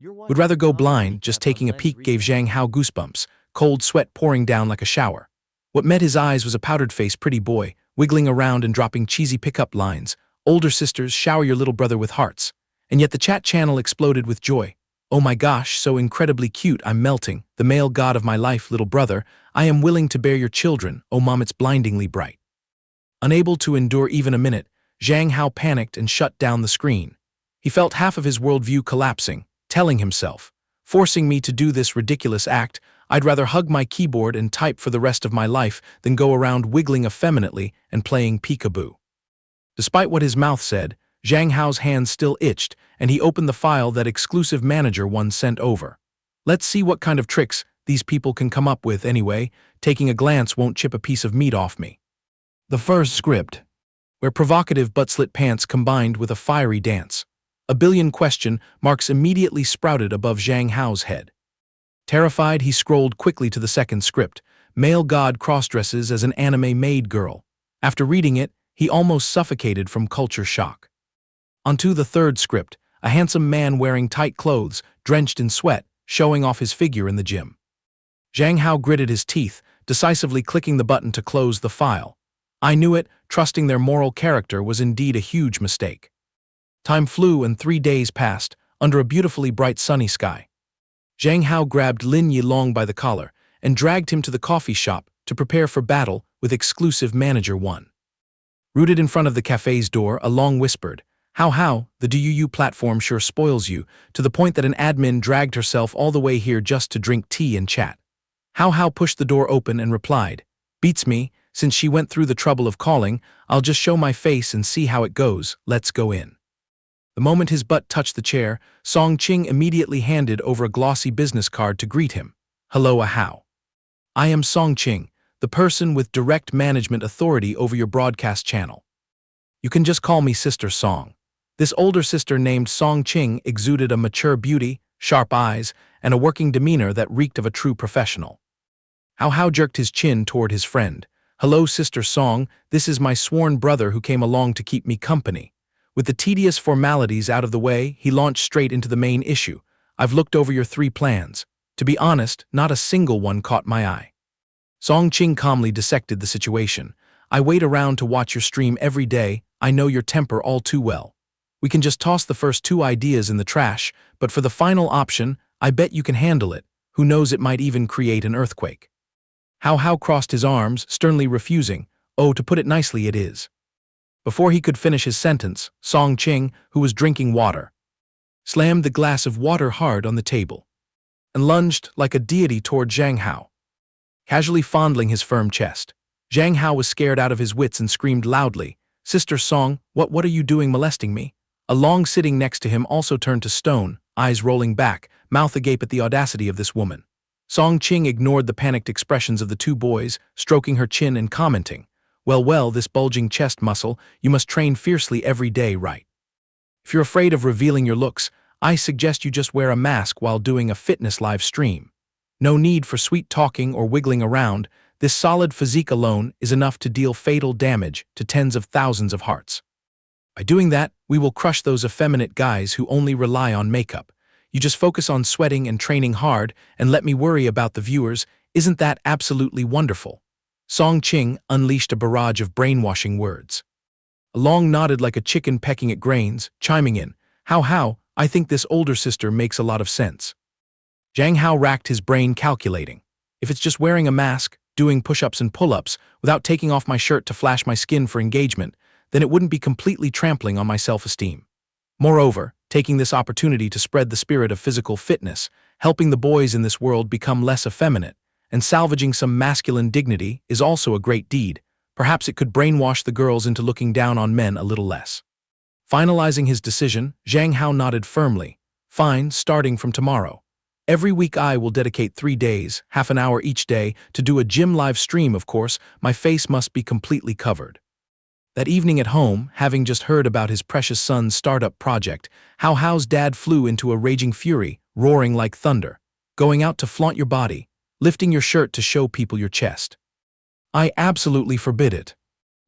Would rather go blind. Just taking a peek gave Zhang Hao goosebumps, cold sweat pouring down like a shower. What met his eyes was a powdered-faced pretty boy, wiggling around and dropping cheesy pickup lines. "Older sisters, shower your little brother with hearts." And yet the chat channel exploded with joy. "Oh my gosh, so incredibly cute, I'm melting. The male god of my life, little brother. I am willing to bear your children. Oh mom, it's blindingly bright." Unable to endure even a minute, Zhang Hao panicked and shut down the screen. He felt half of his worldview collapsing, telling himself, "Forcing me to do this ridiculous act, I'd rather hug my keyboard and type for the rest of my life than go around wiggling effeminately and playing peekaboo." Despite what his mouth said, Zhang Hao's hands still itched, and he opened the file that Exclusive Manager 1 sent over. Let's see what kind of tricks these people can come up with anyway. Taking a glance won't chip a piece of meat off me. The first script, where provocative butt-slit pants combined with a fiery dance. A billion question marks immediately sprouted above Zhang Hao's head. Terrified, he scrolled quickly to the second script. Male god crossdresses as an anime maid girl. After reading it, he almost suffocated from culture shock. Onto the third script, a handsome man wearing tight clothes, drenched in sweat, showing off his figure in the gym. Zhang Hao gritted his teeth, decisively clicking the button to close the file. I knew it, trusting their moral character was indeed a huge mistake. Time flew and 3 days passed, under a beautifully bright sunny sky. Zhang Hao grabbed Lin Yilong by the collar and dragged him to the coffee shop to prepare for battle with exclusive Manager 1. Rooted in front of the cafe's door, a long whispered, How, the DUU platform sure spoils you, to the point that an admin dragged herself all the way here just to drink tea and chat. How pushed the door open and replied, Beats me, since she went through the trouble of calling, I'll just show my face and see how it goes, let's go in. The moment his butt touched the chair, Song Ching immediately handed over a glossy business card to greet him. Hello, How. I am Song Ching, the person with direct management authority over your broadcast channel. You can just call me Sister Song. This older sister named Song Ching exuded a mature beauty, sharp eyes, and a working demeanor that reeked of a true professional. How jerked his chin toward his friend. Hello, Sister Song, this is my sworn brother who came along to keep me company. With the tedious formalities out of the way, he launched straight into the main issue. I've looked over your 3 plans. To be honest, not a single one caught my eye. Song Ching calmly dissected the situation. I wait around to watch your stream every day. I know your temper all too well. We can just toss the first 2 ideas in the trash, but for the final option, I bet you can handle it. Who knows, it might even create an earthquake. How crossed his arms, sternly refusing. Oh, to put it nicely, it is. Before he could finish his sentence, Song Ching, who was drinking water, slammed the glass of water hard on the table and lunged like a deity toward Zhang Hao, casually fondling his firm chest. Zhang Hao was scared out of his wits and screamed loudly, Sister Song, what are you doing molesting me? A long sitting next to him also turned to stone, eyes rolling back, mouth agape at the audacity of this woman. Song Ching ignored the panicked expressions of the 2 boys, stroking her chin and commenting, Well, this bulging chest muscle, you must train fiercely every day, right? If you're afraid of revealing your looks, I suggest you just wear a mask while doing a fitness live stream. No need for sweet talking or wiggling around. This solid physique alone is enough to deal fatal damage to tens of thousands of hearts. By doing that, we will crush those effeminate guys who only rely on makeup. You just focus on sweating and training hard and let me worry about the viewers. Isn't that absolutely wonderful? Song Ching unleashed a barrage of brainwashing words. Long nodded like a chicken pecking at grains, chiming in, How, I think this older sister makes a lot of sense. Zhang Hao racked his brain calculating. If it's just wearing a mask, doing push-ups and pull-ups, without taking off my shirt to flash my skin for engagement, then it wouldn't be completely trampling on my self-esteem. Moreover, taking this opportunity to spread the spirit of physical fitness, helping the boys in this world become less effeminate, and salvaging some masculine dignity is also a great deed. Perhaps it could brainwash the girls into looking down on men a little less. Finalizing his decision, Zhang Hao nodded firmly. Fine, starting from tomorrow. Every week I will dedicate 3 days, half an hour each day, to do a gym live stream, of course. My face must be completely covered. That evening at home, having just heard about his precious son's startup project, Hao's dad flew into a raging fury, roaring like thunder. Going out to flaunt your body, lifting your shirt to show people your chest. I absolutely forbid it.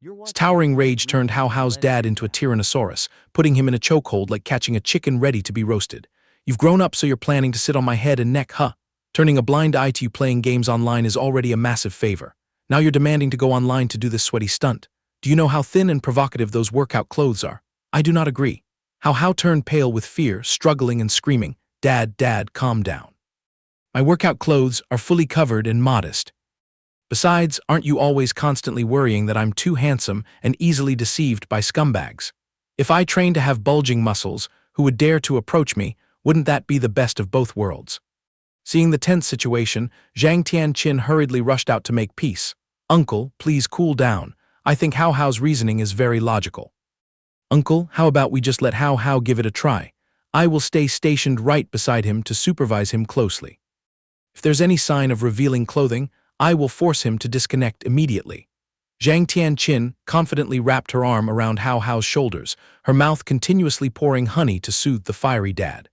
His towering rage turned Hao's dad into a tyrannosaurus, putting him in a chokehold like catching a chicken ready to be roasted. You've grown up, so you're planning to sit on my head and neck, huh? Turning a blind eye to you playing games online is already a massive favor. Now you're demanding to go online to do this sweaty stunt. Do you know how thin and provocative those workout clothes are? I do not agree. Hao turned pale with fear, struggling and screaming, Dad, calm down. My workout clothes are fully covered and modest. Besides, aren't you always constantly worrying that I'm too handsome and easily deceived by scumbags? If I trained to have bulging muscles, who would dare to approach me, wouldn't that be the best of both worlds? Seeing the tense situation, Zhang Tianqin hurriedly rushed out to make peace. Uncle, please cool down. I think Hao's reasoning is very logical. Uncle, how about we just let Hao give it a try? I will stay stationed right beside him to supervise him closely. If there's any sign of revealing clothing, I will force him to disconnect immediately. Zhang Tianqin confidently wrapped her arm around Hao's shoulders, her mouth continuously pouring honey to soothe the fiery dad.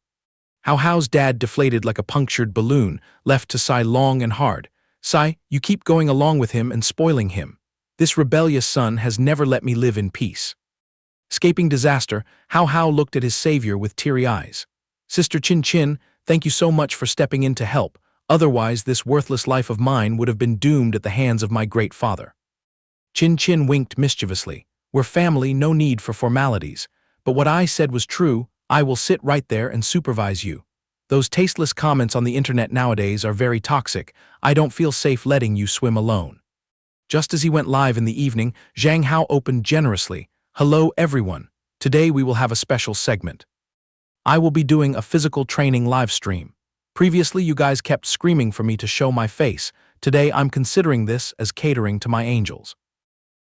Hao's dad deflated like a punctured balloon, left to sigh long and hard. Sigh, you keep going along with him and spoiling him. This rebellious son has never let me live in peace. Escaping disaster, Hao looked at his savior with teary eyes. Sister Chin, thank you so much for stepping in to help. Otherwise, this worthless life of mine would have been doomed at the hands of my great father. Chin winked mischievously. We're family, no need for formalities. But what I said was true. I will sit right there and supervise you. Those tasteless comments on the internet nowadays are very toxic. I don't feel safe letting you swim alone. Just as he went live in the evening, Zhang Hao opened generously. Hello everyone. Today we will have a special segment. I will be doing a physical training live stream. Previously you guys kept screaming for me to show my face. Today I'm considering this as catering to my angels.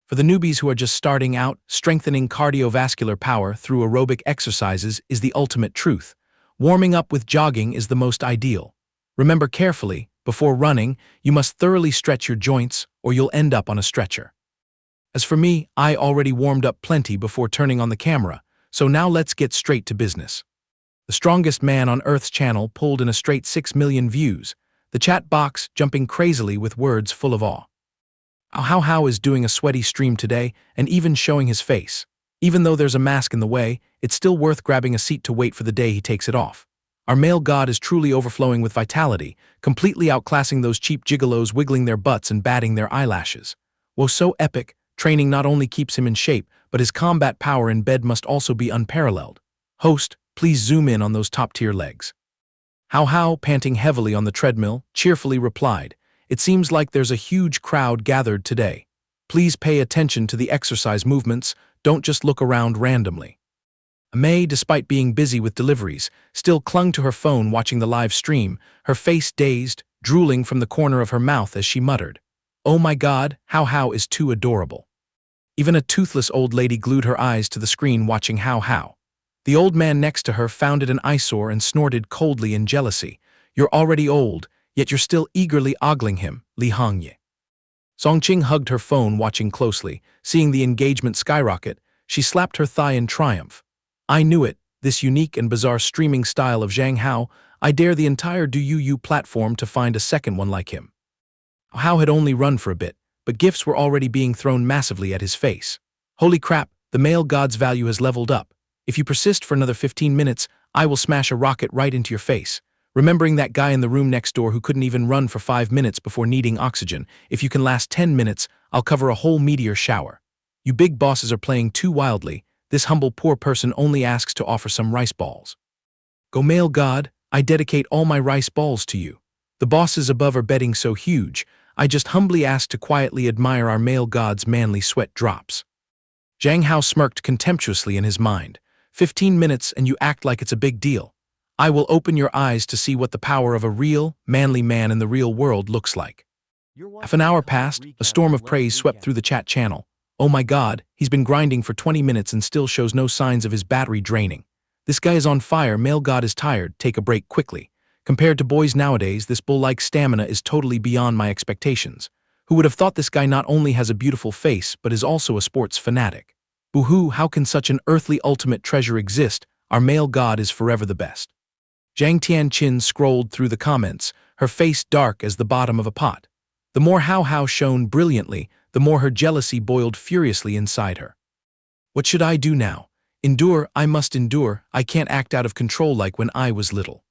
For the newbies who are just starting out, strengthening cardiovascular power through aerobic exercises is the ultimate truth. Warming up with jogging is the most ideal. Remember carefully, before running, you must thoroughly stretch your joints or you'll end up on a stretcher. As for me, I already warmed up plenty before turning on the camera, so now let's get straight to business. The strongest man on Earth's channel pulled in a straight 6 million views, the chat box jumping crazily with words full of awe. How is doing a sweaty stream today and even showing his face. Even though there's a mask in the way, it's still worth grabbing a seat to wait for the day he takes it off. Our male god is truly overflowing with vitality, completely outclassing those cheap gigolos wiggling their butts and batting their eyelashes. Whoa, so epic, training not only keeps him in shape, but his combat power in bed must also be unparalleled. Host, please zoom in on those top-tier legs. How, panting heavily on the treadmill, cheerfully replied, "It seems like there's a huge crowd gathered today. Please pay attention to the exercise movements, don't just look around randomly." May, despite being busy with deliveries, still clung to her phone watching the live stream, her face dazed, drooling from the corner of her mouth as she muttered, "Oh my god, How is too adorable." Even a toothless old lady glued her eyes to the screen watching How. The old man next to her found it an eyesore and snorted coldly in jealousy. "You're already old, yet you're still eagerly ogling him, Li Hongye." Songqing hugged her phone watching closely. Seeing the engagement skyrocket, she slapped her thigh in triumph. "I knew it, this unique and bizarre streaming style of Zhang Hao. I dare the entire Douyu platform to find a second one like him." Hao had only run for a bit, but gifts were already being thrown massively at his face. Holy crap, the male god's value has leveled up. If you persist for another 15 minutes, I will smash a rocket right into your face. Remembering that guy in the room next door who couldn't even run for 5 minutes before needing oxygen, if you can last 10 minutes, I'll cover a whole meteor shower. You big bosses are playing too wildly. This humble poor person only asks to offer some rice balls. Go male god, I dedicate all my rice balls to you. The bosses above are betting so huge, I just humbly ask to quietly admire our male god's manly sweat drops. Zhang Hao smirked contemptuously in his mind. 15 minutes and you act like it's a big deal. I will open your eyes to see what the power of a real, manly man in the real world looks like. Half an hour passed, a storm of praise swept through the chat channel. Oh my god, he's been grinding for 20 minutes and still shows no signs of his battery draining. This guy is on fire, male god is tired, take a break quickly. Compared to boys nowadays, this bull-like stamina is totally beyond my expectations. Who would have thought this guy not only has a beautiful face, but is also a sports fanatic? Boo-hoo, how can such an earthly ultimate treasure exist? Our male god is forever the best. Zhang Tianqin scrolled through the comments, her face dark as the bottom of a pot. The more How shone brilliantly, the more her jealousy boiled furiously inside her. What should I do now? Endure, I must endure, I can't act out of control like when I was little.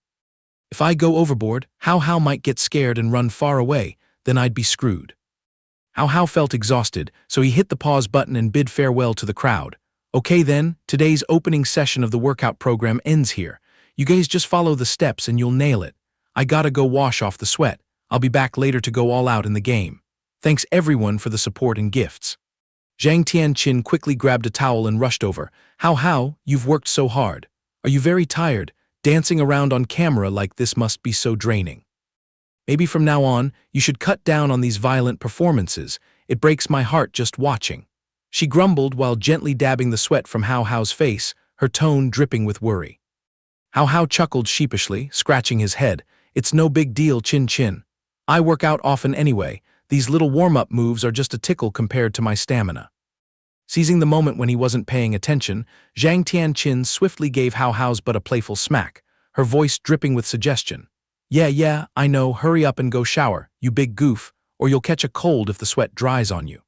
If I go overboard, How might get scared and run far away, then I'd be screwed. How felt exhausted, so he hit the pause button and bid farewell to the crowd. Okay then, today's opening session of the workout program ends here. You guys just follow the steps and you'll nail it. I gotta go wash off the sweat. I'll be back later to go all out in the game. Thanks everyone for the support and gifts. Zhang Tianqin quickly grabbed a towel and rushed over. How, you've worked so hard. Are you very tired? Dancing around on camera like this must be so draining. Maybe from now on, you should cut down on these violent performances. It breaks my heart just watching. She grumbled while gently dabbing the sweat from Hao's face, her tone dripping with worry. How chuckled sheepishly, scratching his head. It's no big deal, Chin. I work out often anyway. These little warm-up moves are just a tickle compared to my stamina. Seizing the moment when he wasn't paying attention, Zhang Tianqin swiftly gave Hao's butt a playful smack, her voice dripping with suggestion. Yeah, I know, hurry up and go shower, you big goof, or you'll catch a cold if the sweat dries on you.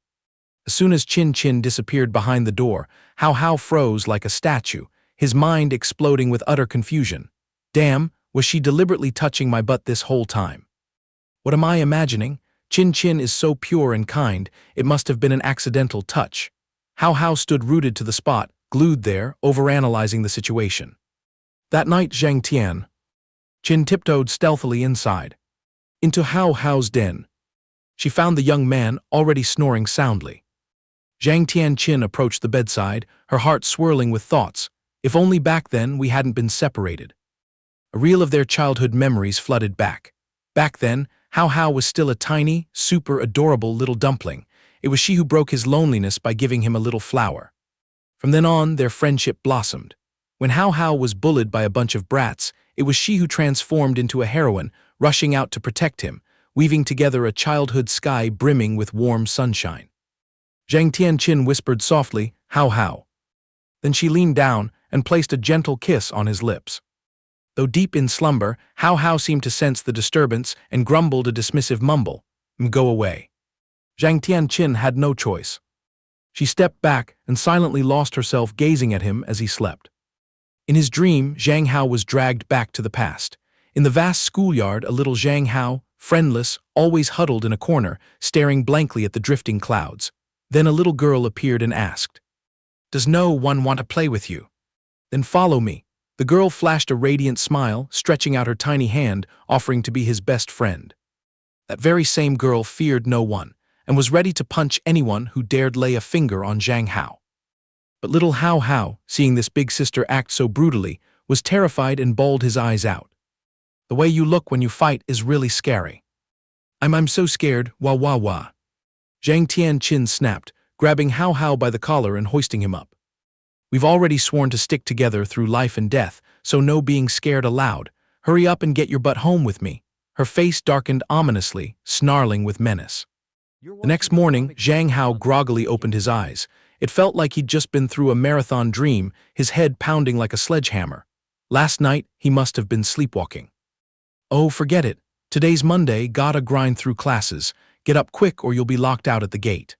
As soon as Chin disappeared behind the door, How froze like a statue, his mind exploding with utter confusion. Damn, was she deliberately touching my butt this whole time? What am I imagining? Chin is so pure and kind, it must have been an accidental touch. How stood rooted to the spot, glued there, overanalyzing the situation. That night Zhang Chin tiptoed stealthily inside. Into Hao's den. She found the young man already snoring soundly. Zhang Tianqin approached the bedside, her heart swirling with thoughts. If only back then we hadn't been separated. A reel of their childhood memories flooded back. Back then, Hao Hao was still a tiny, super adorable little dumpling. It was she who broke his loneliness by giving him a little flower. From then on, their friendship blossomed. When Hao Hao was bullied by a bunch of brats, it was she who transformed into a heroine, rushing out to protect him, weaving together a childhood sky brimming with warm sunshine. Zhang Tianqin whispered softly, "Hao Hao." Then she leaned down and placed a gentle kiss on his lips. Though deep in slumber, Hao Hao seemed to sense the disturbance and grumbled a dismissive mumble, "Go away." Zhang Tianqin had no choice. She stepped back and silently lost herself gazing at him as he slept. In his dream, Zhang Hao was dragged back to the past. In the vast schoolyard, a little Zhang Hao, friendless, always huddled in a corner, staring blankly at the drifting clouds. Then a little girl appeared and asked, "Does no one want to play with you? Then follow me." The girl flashed a radiant smile, stretching out her tiny hand, offering to be his best friend. That very same girl feared no one, and was ready to punch anyone who dared lay a finger on Zhang Hao. But little Hao Hao, seeing this big sister act so brutally, was terrified and bawled his eyes out. "The way you look when you fight is really scary." I'm so scared, wah wah wah." Zhang Tianqin snapped, grabbing Hao Hao by the collar and hoisting him up. "We've already sworn to stick together through life and death, so no being scared aloud. Hurry up and get your butt home with me." Her face darkened ominously, snarling with menace. The next morning, Zhang Hao groggily opened his eyes. It felt like he'd just been through a marathon dream, his head pounding like a sledgehammer. Last night, he must have been sleepwalking. "Oh, forget it. Today's Monday, gotta grind through classes. Get up quick or you'll be locked out at the gate."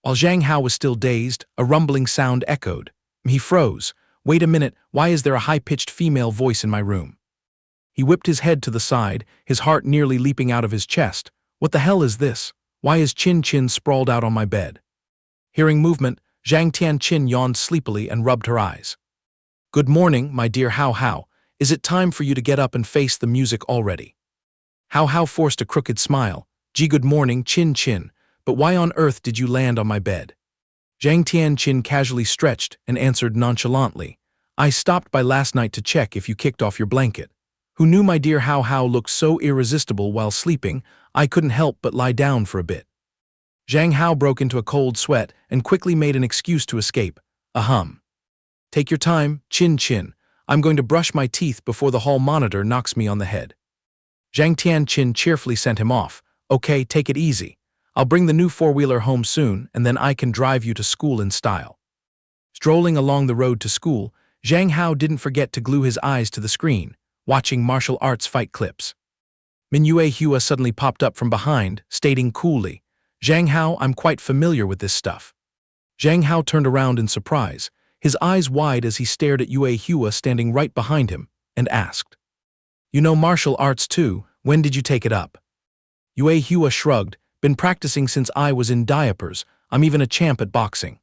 While Zhang Hao was still dazed, a rumbling sound echoed. He froze. "Wait a minute, why is there a high-pitched female voice in my room?" He whipped his head to the side, his heart nearly leaping out of his chest. "What the hell is this? Why is Chin Chin sprawled out on my bed?" Hearing movement, Zhang Tianqin yawned sleepily and rubbed her eyes. "Good morning, my dear Hao Hao. Is it time for you to get up and face the music already?" Hao Hao forced a crooked smile. "Gee, good morning, Chin Chin, but why on earth did you land on my bed?" Zhang Tianqin casually stretched and answered nonchalantly, "I stopped by last night to check if you kicked off your blanket. Who knew my dear Hao Hao looked so irresistible while sleeping, I couldn't help but lie down for a bit." Zhang Hao broke into a cold sweat and quickly made an excuse to escape. Ahem. "Take your time, Chin Chin. I'm going to brush my teeth before the hall monitor knocks me on the head." Zhang Tianqin cheerfully sent him off. "Okay, take it easy. I'll bring the new four-wheeler home soon, and then I can drive you to school in style." Strolling along the road to school, Zhang Hao didn't forget to glue his eyes to the screen, watching martial arts fight clips. Mingyue Hua suddenly popped up from behind, stating coolly, "Zhang Hao, I'm quite familiar with this stuff." Zhang Hao turned around in surprise, his eyes wide as he stared at Yue Hua standing right behind him, and asked, "You know martial arts too, when did you take it up?" Yue Hua shrugged, "Been practicing since I was in diapers, I'm even a champ at boxing."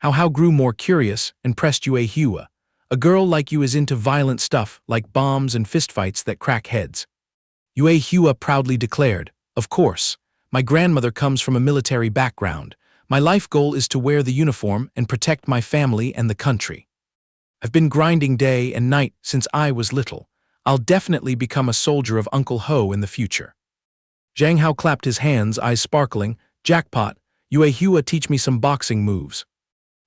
Hao Hao grew more curious and pressed Yue Hua. "A girl like you is into violent stuff like bombs and fistfights that crack heads." Yue Hua proudly declared, "Of course. My grandmother comes from a military background. My life goal is to wear the uniform and protect my family and the country. I've been grinding day and night since I was little. I'll definitely become a soldier of Uncle Ho in the future." Zhang Hao clapped his hands, eyes sparkling. "Jackpot, Yue Hua, teach me some boxing moves.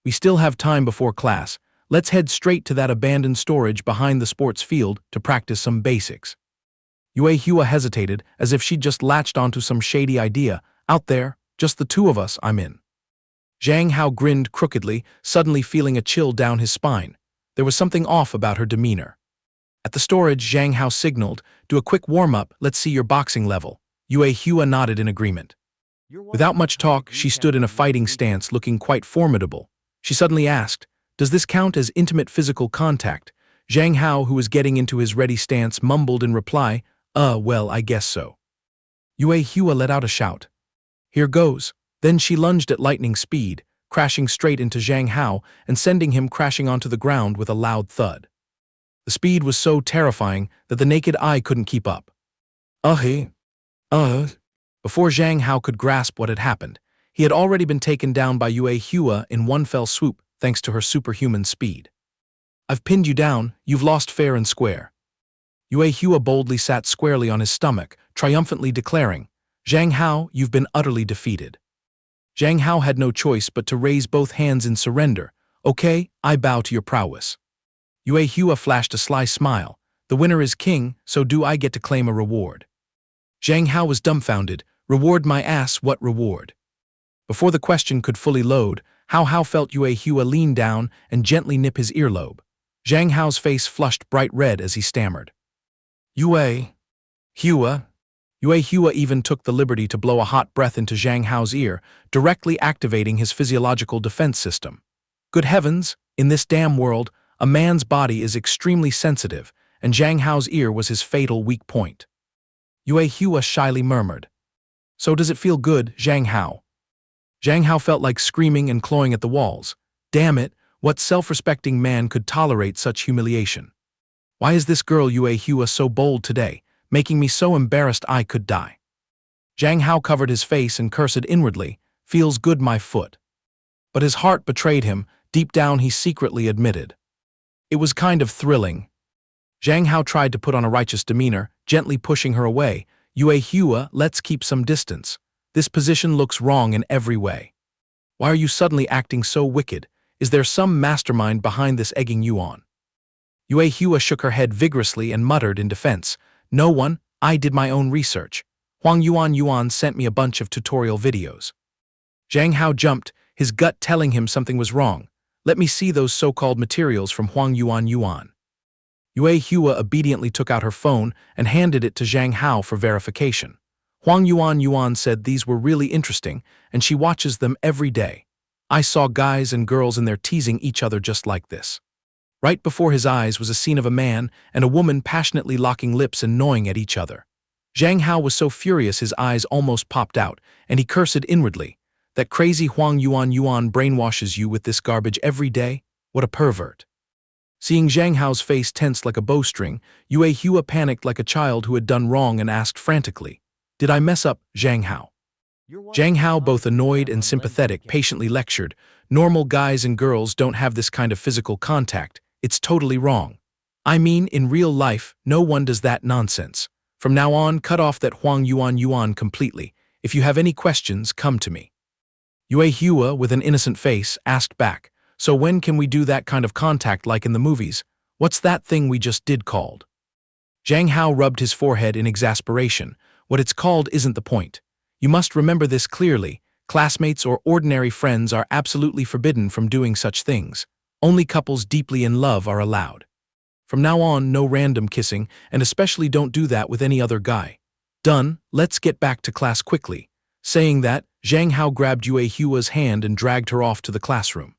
We still have time before class. Let's head straight to that abandoned storage behind the sports field to practice some basics." Yue Hua hesitated, as if she'd just latched onto some shady idea. "Out there, just the two of us, I'm in." Zhang Hao grinned crookedly, suddenly feeling a chill down his spine. There was something off about her demeanor. At the storage, Zhang Hao signaled, "Do a quick warm-up, let's see your boxing level." Yue Hua nodded in agreement. Without much talk, she stood in a fighting stance looking quite formidable. She suddenly asked, "Does this count as intimate physical contact?" Zhang Hao, who was getting into his ready stance, mumbled in reply, Well, I guess so." Yue Hua let out a shout. "Here goes." Then she lunged at lightning speed, crashing straight into Zhang Hao and sending him crashing onto the ground with a loud thud. The speed was so terrifying that the naked eye couldn't keep up. Hey. Before Zhang Hao could grasp what had happened, he had already been taken down by Yue Hua in one fell swoop thanks to her superhuman speed. "I've pinned you down, you've lost fair and square." Yue Hua boldly sat squarely on his stomach, triumphantly declaring, "Zhang Hao, you've been utterly defeated." Zhang Hao had no choice but to raise both hands in surrender. "Okay, I bow to your prowess." Yue Hua flashed a sly smile. "The winner is king, so do I get to claim a reward?" Zhang Hao was dumbfounded. "Reward my ass, what reward?" Before the question could fully load, Hao felt Yue Hua lean down and gently nip his earlobe. Zhang Hao's face flushed bright red as he stammered. Yue Hua. Yue Hua even took the liberty to blow a hot breath into Zhang Hao's ear, directly activating his physiological defense system. Good heavens, in this damn world, a man's body is extremely sensitive, and Zhang Hao's ear was his fatal weak point. Yue Hua shyly murmured, "So does it feel good, Zhang Hao?" Zhang Hao felt like screaming and clawing at the walls. Damn it, what self-respecting man could tolerate such humiliation? Why is this girl Yue Hua so bold today, making me so embarrassed I could die? Zhang Hao covered his face and cursed inwardly, "Feels good, my foot." But his heart betrayed him. Deep down he secretly admitted, it was kind of thrilling. Zhang Hao tried to put on a righteous demeanor, gently pushing her away. "Yue Hua, let's keep some distance. This position looks wrong in every way. Why are you suddenly acting so wicked? Is there some mastermind behind this egging you on?" Yue Hua shook her head vigorously and muttered in defense, "No one, I did my own research. Huang Yuan sent me a bunch of tutorial videos." Zhang Hao jumped, his gut telling him something was wrong. "Let me see those so-called materials from Huang Yuan. Yue Hua obediently took out her phone and handed it to Zhang Hao for verification. Huang Yuan said these were really interesting, and she watches them every day. "I saw guys and girls in there teasing each other just like this." Right before his eyes was a scene of a man and a woman passionately locking lips and gnawing at each other. Zhang Hao was so furious his eyes almost popped out, and he cursed inwardly, "That crazy Huang Yuan brainwashes you with this garbage every day? What a pervert." Seeing Zhang Hao's face tensed like a bowstring, Yue Hua panicked like a child who had done wrong and asked frantically, "Did I mess up, Zhang Hao?" Zhang Hao, both annoyed and sympathetic, patiently lectured, "Normal guys and girls don't have this kind of physical contact. It's totally wrong. I mean, in real life, no one does that nonsense. From now on, cut off that Huang Yuan completely. If you have any questions, come to me." Yue Hua, with an innocent face, asked back, "So when can we do that kind of contact like in the movies? What's that thing we just did called?" Zhang Hao rubbed his forehead in exasperation. "What it's called isn't the point. You must remember this clearly. Classmates or ordinary friends are absolutely forbidden from doing such things. Only couples deeply in love are allowed. From now on, no random kissing, and especially don't do that with any other guy. Done, let's get back to class quickly." Saying that, Zhang Hao grabbed Yue Hua's hand and dragged her off to the classroom.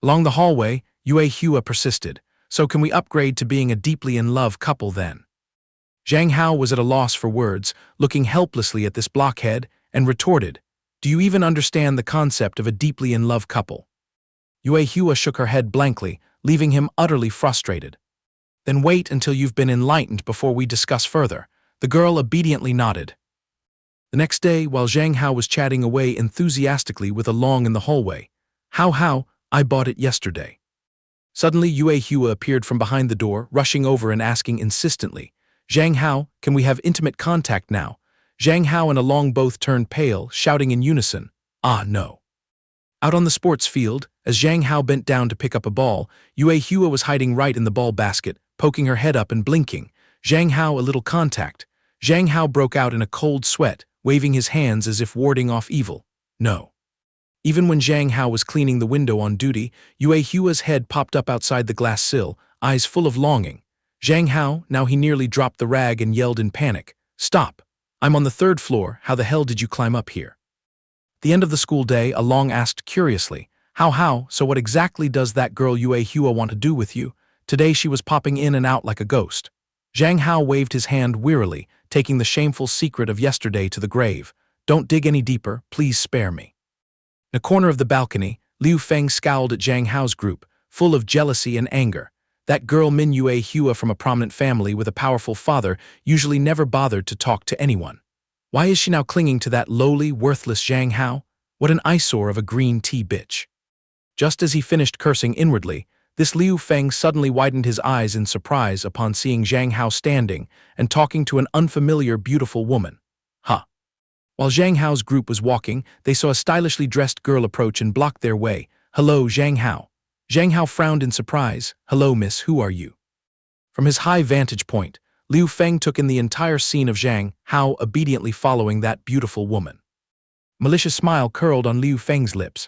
Along the hallway, Yue Hua persisted, "So can we upgrade to being a deeply in love couple then?" Zhang Hao was at a loss for words, looking helplessly at this blockhead, and retorted, "Do you even understand the concept of a deeply in love couple?" Yue Hua shook her head blankly, leaving him utterly frustrated. "Then wait until you've been enlightened before we discuss further." The girl obediently nodded. The next day, while Zhang Hao was chatting away enthusiastically with a Long in the hallway, How, I bought it yesterday." Suddenly, Yue Hua appeared from behind the door, rushing over and asking insistently, "Zhang Hao, can we have intimate contact now?" Zhang Hao and Along both turned pale, shouting in unison, "Ah, no." Out on the sports field, as Zhang Hao bent down to pick up a ball, Yue Hua was hiding right in the ball basket, poking her head up and blinking. "Zhang Hao, a little contact." Zhang Hao broke out in a cold sweat, waving his hands as if warding off evil. "No." Even when Zhang Hao was cleaning the window on duty, Yue Hua's head popped up outside the glass sill, eyes full of longing. Zhang Hao, now he nearly dropped the rag and yelled in panic, "Stop! I'm on the 3rd floor, how the hell did you climb up here?" At the end of the school day, Along asked curiously, How, so what exactly does that girl Yue Hua want to do with you? Today she was popping in and out like a ghost." Zhang Hao waved his hand wearily, taking the shameful secret of yesterday to the grave. "Don't dig any deeper, please spare me." In a corner of the balcony, Liu Feng scowled at Zhang Hao's group, full of jealousy and anger. That girl Min Yue Hua from a prominent family with a powerful father usually never bothered to talk to anyone. Why is she now clinging to that lowly, worthless Zhang Hao? What an eyesore of a green tea bitch. Just as he finished cursing inwardly, this Liu Feng suddenly widened his eyes in surprise upon seeing Zhang Hao standing and talking to an unfamiliar, beautiful woman. Huh. While Zhang Hao's group was walking, they saw a stylishly dressed girl approach and block their way. Hello, Zhang Hao. Zhang Hao frowned in surprise. Hello, miss, who are you? From his high vantage point, Liu Feng took in the entire scene of Zhang Hao obediently following that beautiful woman. Malicious smile curled on Liu Feng's lips.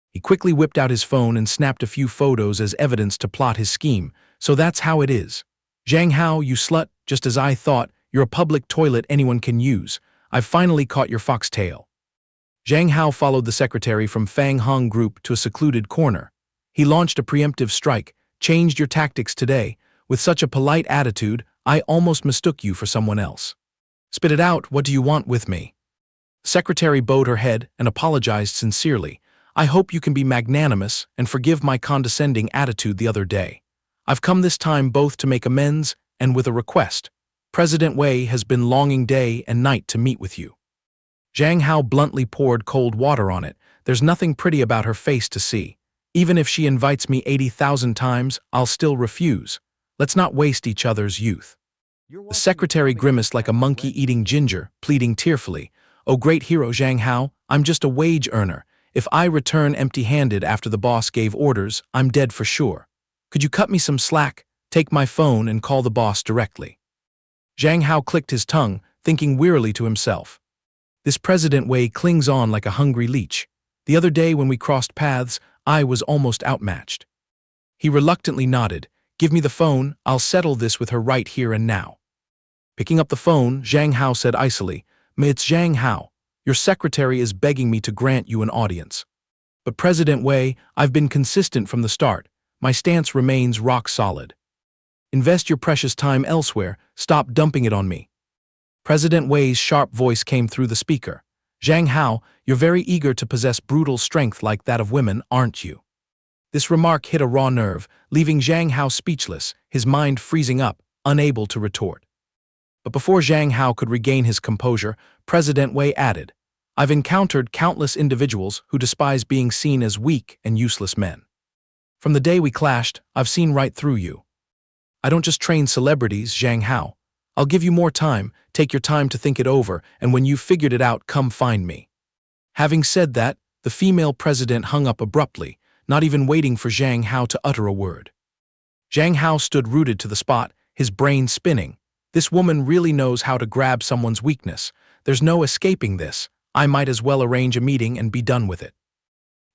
He quickly whipped out his phone and snapped a few photos as evidence to plot his scheme. So that's how it is. Zhang Hao, you slut, just as I thought, you're a public toilet anyone can use. I've finally caught your foxtail. Zhang Hao followed the secretary from Fang Hong Group to a secluded corner. He launched a preemptive strike. Changed your tactics today. With such a polite attitude, I almost mistook you for someone else. Spit it out, what do you want with me? The secretary bowed her head and apologized sincerely. I hope you can be magnanimous and forgive my condescending attitude the other day. I've come this time both to make amends and with a request. President Wei has been longing day and night to meet with you. Zhang Hao bluntly poured cold water on it. There's nothing pretty about her face to see. Even if she invites me 80,000 times, I'll still refuse. Let's not waste each other's youth. The secretary grimaced like a monkey eating ginger, pleading tearfully. Oh great hero Zhang Hao, I'm just a wage earner. If I return empty-handed after the boss gave orders, I'm dead for sure. Could you cut me some slack, take my phone and call the boss directly? Zhang Hao clicked his tongue, thinking wearily to himself. This President Wei clings on like a hungry leech. The other day when we crossed paths, I was almost outmatched. He reluctantly nodded. Give me the phone, I'll settle this with her right here and now. Picking up the phone, Zhang Hao said icily, It's Zhang Hao. Your secretary is begging me to grant you an audience. But President Wei, I've been consistent from the start. My stance remains rock solid. Invest your precious time elsewhere, stop dumping it on me. President Wei's sharp voice came through the speaker. Zhang Hao, you're very eager to possess brutal strength like that of women, aren't you? This remark hit a raw nerve, leaving Zhang Hao speechless, his mind freezing up, unable to retort. But before Zhang Hao could regain his composure, President Wei added, I've encountered countless individuals who despise being seen as weak and useless men. From the day we clashed, I've seen right through you. I don't just train celebrities, Zhang Hao. I'll give you more time, take your time to think it over, and when you've figured it out, come find me. Having said that, the female president hung up abruptly, not even waiting for Zhang Hao to utter a word. Zhang Hao stood rooted to the spot, his brain spinning. This woman really knows how to grab someone's weakness. There's no escaping this. I might as well arrange a meeting and be done with it.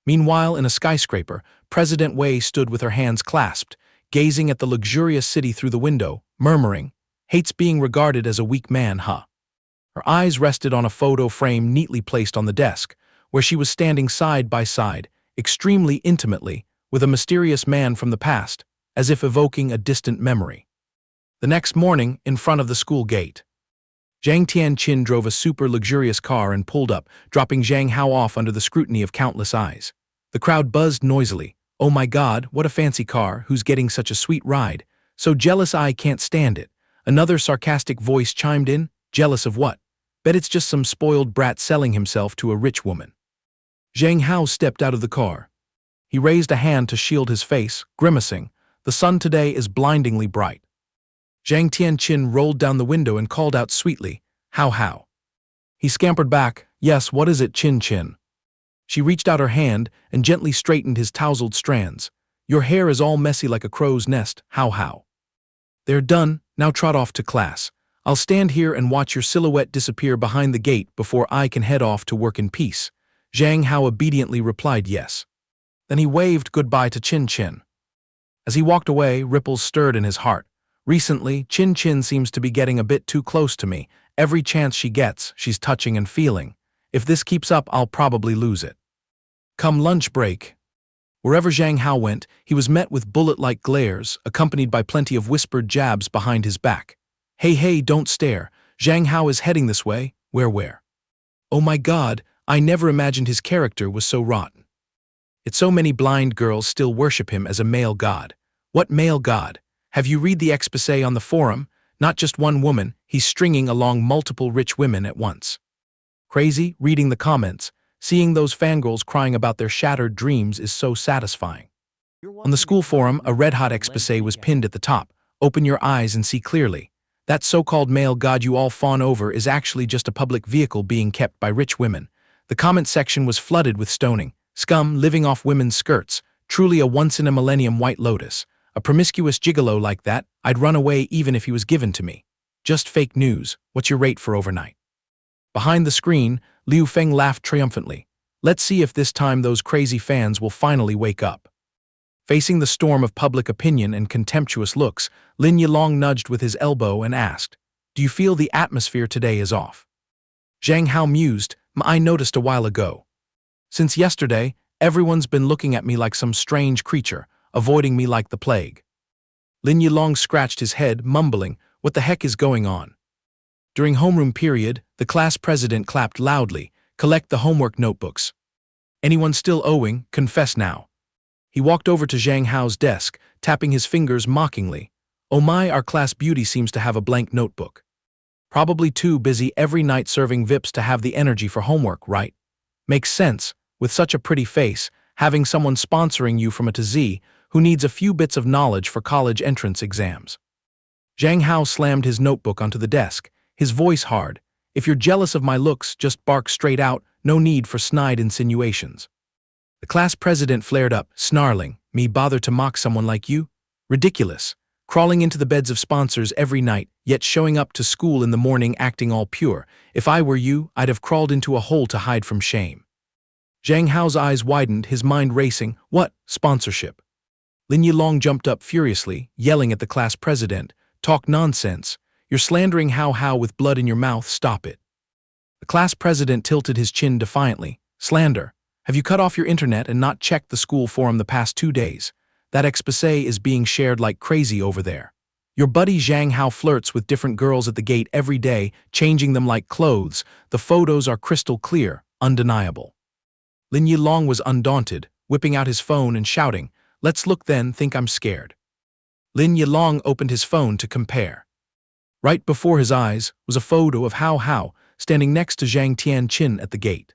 Meanwhile, in a skyscraper, President Wei stood with her hands clasped, gazing at the luxurious city through the window, murmuring, hates being regarded as a weak man, huh? Her eyes rested on a photo frame neatly placed on the desk, where she was standing side by side, extremely intimately, with a mysterious man from the past, as if evoking a distant memory. The next morning, in front of the school gate, Zhang Tianqin drove a super luxurious car and pulled up, dropping Zhang Hao off under the scrutiny of countless eyes. The crowd buzzed noisily. Oh my God, what a fancy car, who's getting such a sweet ride? So jealous I can't stand it. Another sarcastic voice chimed in, jealous of what? Bet it's just some spoiled brat selling himself to a rich woman. Zhang Hao stepped out of the car. He raised a hand to shield his face, grimacing. The sun today is blindingly bright. Zhang Tianqin rolled down the window and called out sweetly, How? He scampered back, yes, what is it, Chin? She reached out her hand and gently straightened his tousled strands. Your hair is all messy like a crow's nest, how? They're done, now trot off to class. I'll stand here and watch your silhouette disappear behind the gate before I can head off to work in peace. Zhang Hao obediently replied yes. Then he waved goodbye to Chin. As he walked away, ripples stirred in his heart. Recently, Chin seems to be getting a bit too close to me. Every chance she gets, she's touching and feeling. If this keeps up, I'll probably lose it. Come lunch break. Wherever Zhang Hao went, he was met with bullet-like glares, accompanied by plenty of whispered jabs behind his back. Hey, don't stare. Zhang Hao is heading this way. Where? Oh my God, I never imagined his character was so rotten. Yet so many blind girls still worship him as a male god. What male god? Have you read the exposé on the forum? Not just one woman, he's stringing along multiple rich women at once. Crazy, reading the comments, seeing those fangirls crying about their shattered dreams is so satisfying. On the school forum, a red-hot exposé was pinned at the top. Open your eyes and see clearly. That so-called male god you all fawn over is actually just a public vehicle being kept by rich women. The comment section was flooded with stoning. Scum living off women's skirts. Truly a once-in-a-millennium White Lotus. A promiscuous gigolo like that, I'd run away even if he was given to me. Just fake news. What's your rate for overnight? Behind the screen, Liu Feng laughed triumphantly. Let's see if this time those crazy fans will finally wake up. Facing the storm of public opinion and contemptuous looks, Lin Yilong nudged with his elbow and asked, "Do you feel the atmosphere today is off?" Zhang Hao mused, "I noticed a while ago. Since yesterday, everyone's been looking at me like some strange creature, avoiding me like the plague." Lin Yilong scratched his head, mumbling, "What the heck is going on?" During homeroom period, the class president clapped loudly, "Collect the homework notebooks. Anyone still owing, confess now." He walked over to Zhang Hao's desk, tapping his fingers mockingly. "Oh my, our class beauty seems to have a blank notebook. Probably too busy every night serving VIPs to have the energy for homework, right? Makes sense, with such a pretty face, having someone sponsoring you from A to Z who needs a few bits of knowledge for college entrance exams." Zhang Hao slammed his notebook onto the desk, his voice hard. "If you're jealous of my looks, just bark straight out, no need for snide insinuations." The class president flared up, snarling, "Me bother to mock someone like you? Ridiculous. Crawling into the beds of sponsors every night, yet showing up to school in the morning acting all pure. If I were you, I'd have crawled into a hole to hide from shame." Zhang Hao's eyes widened, his mind racing. "What? Sponsorship?" Lin Yilong jumped up furiously, yelling at the class president, "Talk nonsense. You're slandering Hao Hao with blood in your mouth, stop it." The class president tilted his chin defiantly. "Slander? Have you cut off your internet and not checked the school forum the past 2 days? That exposé is being shared like crazy over there. Your buddy Zhang Hao flirts with different girls at the gate every day, changing them like clothes. The photos are crystal clear, undeniable." Lin Yilong was undaunted, whipping out his phone and shouting, "Let's look then, think I'm scared." Lin Yilong opened his phone to compare. Right before his eyes was a photo of Hao Hao standing next to Zhang Tianqin at the gate.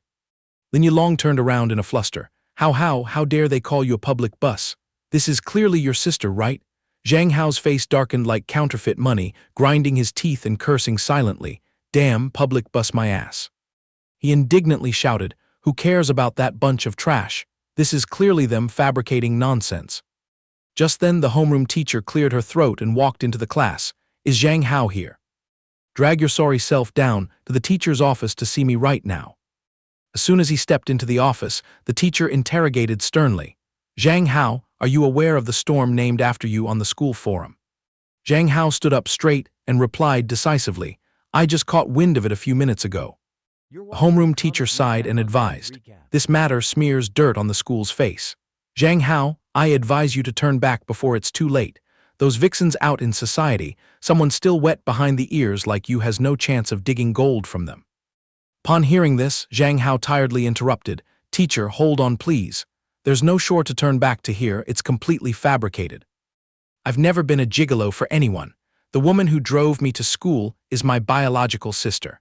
Lin Yilong turned around in a fluster. "Hao Hao, how dare they call you a public bus? This is clearly your sister, right?" Zhang Hao's face darkened like counterfeit money, grinding his teeth and cursing silently. "Damn, public bus my ass." He indignantly shouted, "Who cares about that bunch of trash? This is clearly them fabricating nonsense." Just then the homeroom teacher cleared her throat and walked into the class. "Is Zhang Hao here? Drag your sorry self down to the teacher's office to see me right now." As soon as he stepped into the office, the teacher interrogated sternly, "Zhang Hao, are you aware of the storm named after you on the school forum?" Zhang Hao stood up straight and replied decisively, "I just caught wind of it a few minutes ago." The homeroom teacher sighed and advised, "This matter smears dirt on the school's face. Zhang Hao, I advise you to turn back before it's too late. Those vixens out in society, someone still wet behind the ears like you has no chance of digging gold from them." Upon hearing this, Zhang Hao tiredly interrupted, "Teacher, hold on please. There's no shore to turn back to here, it's completely fabricated. I've never been a gigolo for anyone. The woman who drove me to school is my biological sister.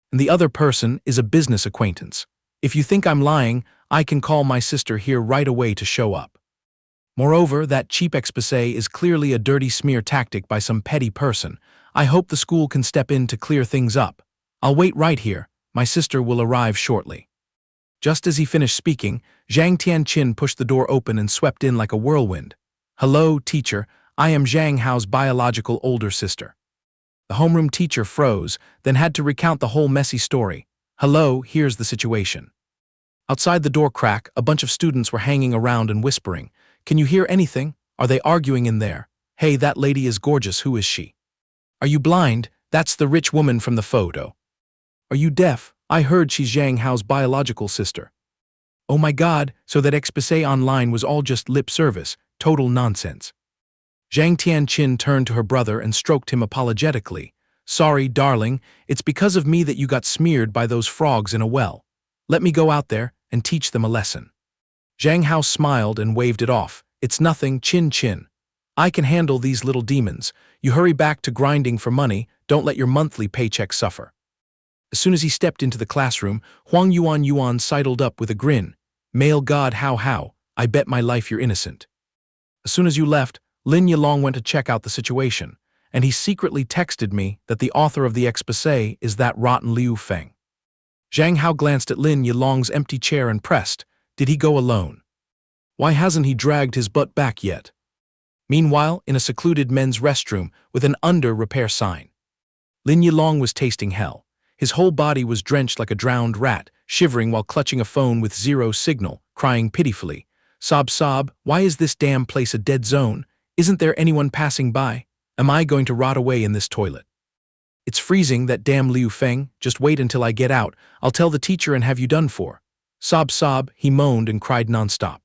And the other person is a business acquaintance. If you think I'm lying, I can call my sister here right away to show up. Moreover, that cheap exposé is clearly a dirty smear tactic by some petty person. I hope the school can step in to clear things up. I'll wait right here. My sister will arrive shortly." Just as he finished speaking, Zhang Tianqin pushed the door open and swept in like a whirlwind. "Hello, teacher. I am Zhang Hao's biological older sister." The homeroom teacher froze, then had to recount the whole messy story. "Hello, here's the situation." Outside the door crack, a bunch of students were hanging around and whispering, "Can you hear anything? Are they arguing in there? Hey, that lady is gorgeous, who is she? Are you blind? That's the rich woman from the photo. Are you deaf? I heard she's Zhang Hao's biological sister. Oh my god, so that exposé online was all just lip service, total nonsense." Zhang Tianqin turned to her brother and stroked him apologetically. "Sorry, darling, it's because of me that you got smeared by those frogs in a well. Let me go out there and teach them a lesson." Zhang Hao smiled and waved it off. "It's nothing, chin chin." I can handle these little demons. You hurry back to grinding for money, don't let your monthly paycheck suffer. As soon as he stepped into the classroom, Huang Yuan sidled up with a grin. Male god Hao, I bet my life you're innocent. As soon as you left, Lin Yilong went to check out the situation, and he secretly texted me that the author of the exposé is that rotten Liu Feng. Zhang Hao glanced at Lin Yilong's empty chair and pressed, did he go alone? Why hasn't he dragged his butt back yet? Meanwhile, in a secluded men's restroom with an under-repair sign, Lin Yilong was tasting hell. His whole body was drenched like a drowned rat, shivering while clutching a phone with zero signal, crying pitifully. Sob, why is this damn place a dead zone? Isn't there anyone passing by? Am I going to rot away in this toilet? It's freezing, that damn Liu Feng. Just wait until I get out. I'll tell the teacher and have you done for. Sob, he moaned and cried nonstop.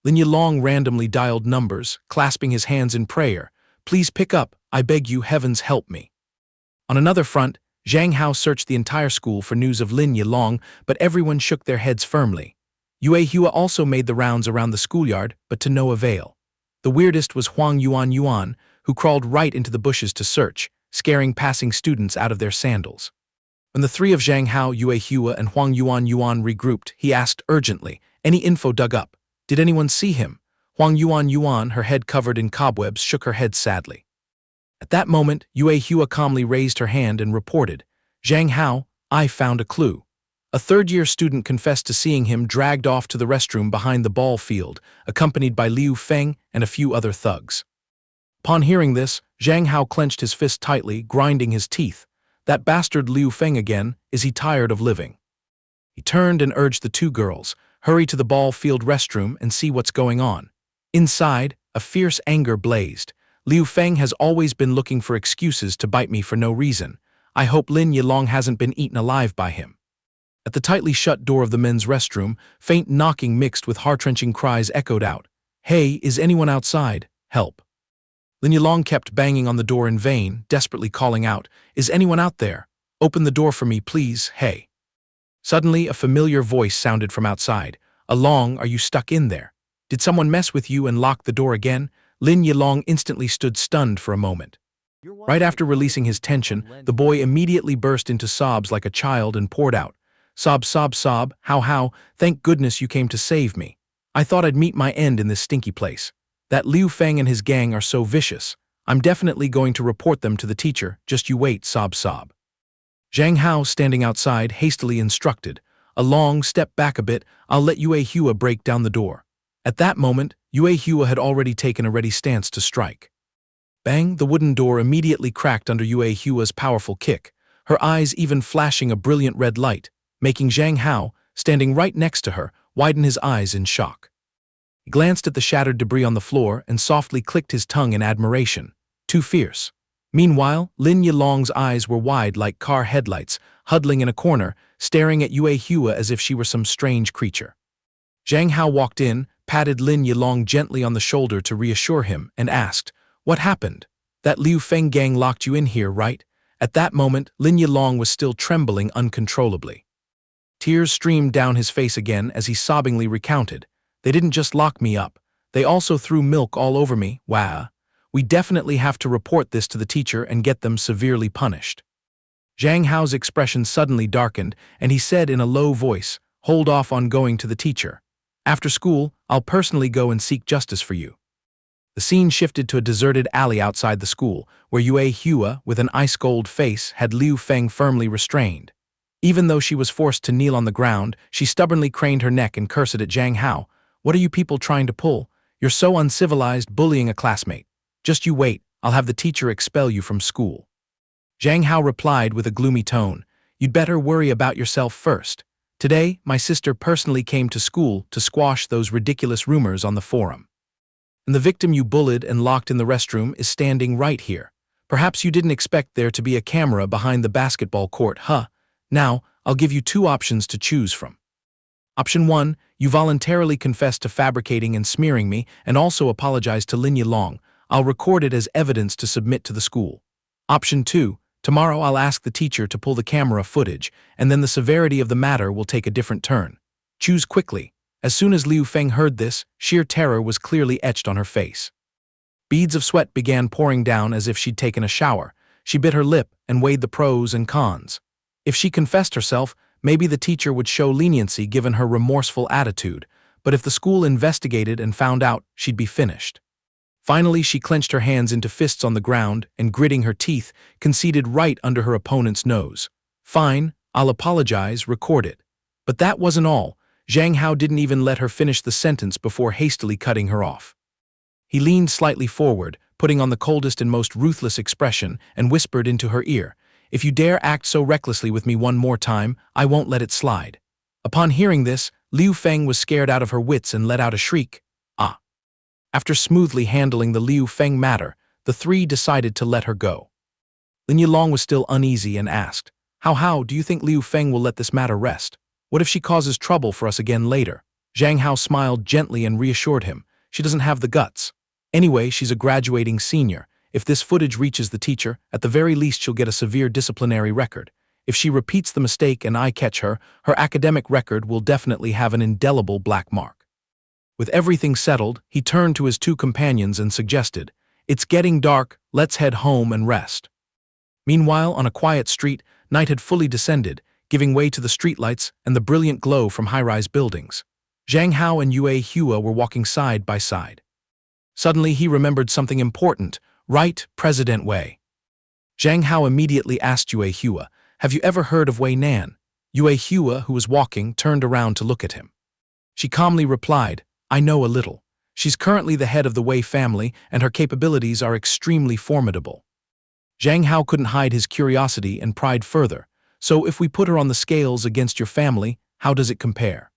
Lin Yilong randomly dialed numbers, clasping his hands in prayer. Please pick up, I beg you, heavens help me. On another front, Zhang Hao searched the entire school for news of Lin Yilong, but everyone shook their heads firmly. Yue Hua also made the rounds around the schoolyard, but to no avail. The weirdest was Huang Yuan, who crawled right into the bushes to search, scaring passing students out of their sandals. When the three of Zhang Hao, Yue Hua, and Huang Yuan regrouped, he asked urgently, any info dug up? Did anyone see him? Huang Yuan, her head covered in cobwebs, shook her head sadly. At that moment, Yue Hua calmly raised her hand and reported, Zhang Hao, I found a clue. A third-year student confessed to seeing him dragged off to the restroom behind the ball field, accompanied by Liu Feng and a few other thugs. Upon hearing this, Zhang Hao clenched his fist tightly, grinding his teeth. That bastard Liu Feng again, is he tired of living? He turned and urged the two girls, hurry to the ball field restroom and see what's going on. Inside, a fierce anger blazed. Liu Feng has always been looking for excuses to bite me for no reason. I hope Lin Yilong hasn't been eaten alive by him. At the tightly shut door of the men's restroom, faint knocking mixed with heart-wrenching cries echoed out. Hey, is anyone outside? Help. Lin Yilong kept banging on the door in vain, desperately calling out, is anyone out there? Open the door for me, please, hey. Suddenly, a familiar voice sounded from outside. Along, are you stuck in there? Did someone mess with you and lock the door again? Lin Yilong instantly stood stunned for a moment. Right after releasing his tension, the boy immediately burst into sobs like a child and poured out. Sob, How, thank goodness you came to save me. I thought I'd meet my end in this stinky place. That Liu Feng and his gang are so vicious. I'm definitely going to report them to the teacher, just you wait, sob. Zhang Hao, standing outside, hastily instructed. Along, step back a bit, I'll let Yue Hua break down the door. At that moment, Yue Hua had already taken a ready stance to strike. Bang, the wooden door immediately cracked under Yue Hua's powerful kick, her eyes even flashing a brilliant red light, making Zhang Hao, standing right next to her, widen his eyes in shock. He glanced at the shattered debris on the floor and softly clicked his tongue in admiration. Too fierce. Meanwhile, Lin Yilong's eyes were wide like car headlights, huddling in a corner, staring at Yue Hua as if she were some strange creature. Zhang Hao walked in, patted Lin Yilong gently on the shoulder to reassure him, and asked, what happened? That Liu Feng gang locked you in here, right? At that moment, Lin Yilong was still trembling uncontrollably. Tears streamed down his face again as he sobbingly recounted. They didn't just lock me up. They also threw milk all over me. Wah. We definitely have to report this to the teacher and get them severely punished. Zhang Hao's expression suddenly darkened, and he said in a low voice, hold off on going to the teacher. After school, I'll personally go and seek justice for you. The scene shifted to a deserted alley outside the school, where Yue Hua, with an ice-cold face, had Liu Feng firmly restrained. Even though she was forced to kneel on the ground, she stubbornly craned her neck and cursed at Zhang Hao. What are you people trying to pull? You're so uncivilized, bullying a classmate. Just you wait, I'll have the teacher expel you from school. Zhang Hao replied with a gloomy tone, you'd better worry about yourself first. Today, my sister personally came to school to squash those ridiculous rumors on the forum. And the victim you bullied and locked in the restroom is standing right here. Perhaps you didn't expect there to be a camera behind the basketball court, huh? Now, I'll give you two options to choose from. Option 1, you voluntarily confess to fabricating and smearing me and also apologize to Lin Yilong. I'll record it as evidence to submit to the school. Option 2, tomorrow I'll ask the teacher to pull the camera footage, and then the severity of the matter will take a different turn. Choose quickly. As soon as Liu Feng heard this, sheer terror was clearly etched on her face. Beads of sweat began pouring down as if she'd taken a shower. She bit her lip and weighed the pros and cons. If she confessed herself, maybe the teacher would show leniency given her remorseful attitude, but if the school investigated and found out, she'd be finished. Finally, she clenched her hands into fists on the ground and, gritting her teeth, conceded right under her opponent's nose. "Fine, I'll apologize, record it." But that wasn't all. Zhang Hao didn't even let her finish the sentence before hastily cutting her off. He leaned slightly forward, putting on the coldest and most ruthless expression, and whispered into her ear, "If you dare act so recklessly with me one more time, I won't let it slide." Upon hearing this, Liu Feng was scared out of her wits and let out a shriek. "Ah!" After smoothly handling the Liu Feng matter, the three decided to let her go. Lin Yilong was still uneasy and asked, How do you think Liu Feng will let this matter rest? What if she causes trouble for us again later?" Zhang Hao smiled gently and reassured him, "She doesn't have the guts. Anyway, she's a graduating senior. If this footage reaches the teacher, at the very least she'll get a severe disciplinary record. If she repeats the mistake and I catch her, her academic record will definitely have an indelible black mark." With everything settled, he turned to his two companions and suggested, "It's getting dark, let's head home and rest." Meanwhile, on a quiet street, night had fully descended, giving way to the streetlights and the brilliant glow from high-rise buildings. Zhang Hao and Yue Hua were walking side by side. Suddenly, he remembered something important. "Right, President Wei." Zhang Hao immediately asked Yue Hua, "Have you ever heard of Wei Nan?" Yue Hua, who was walking, turned around to look at him. She calmly replied, "I know a little. She's currently the head of the Wei family, and her capabilities are extremely formidable." Zhang Hao couldn't hide his curiosity and pried further. "So if we put her on the scales against your family, how does it compare?"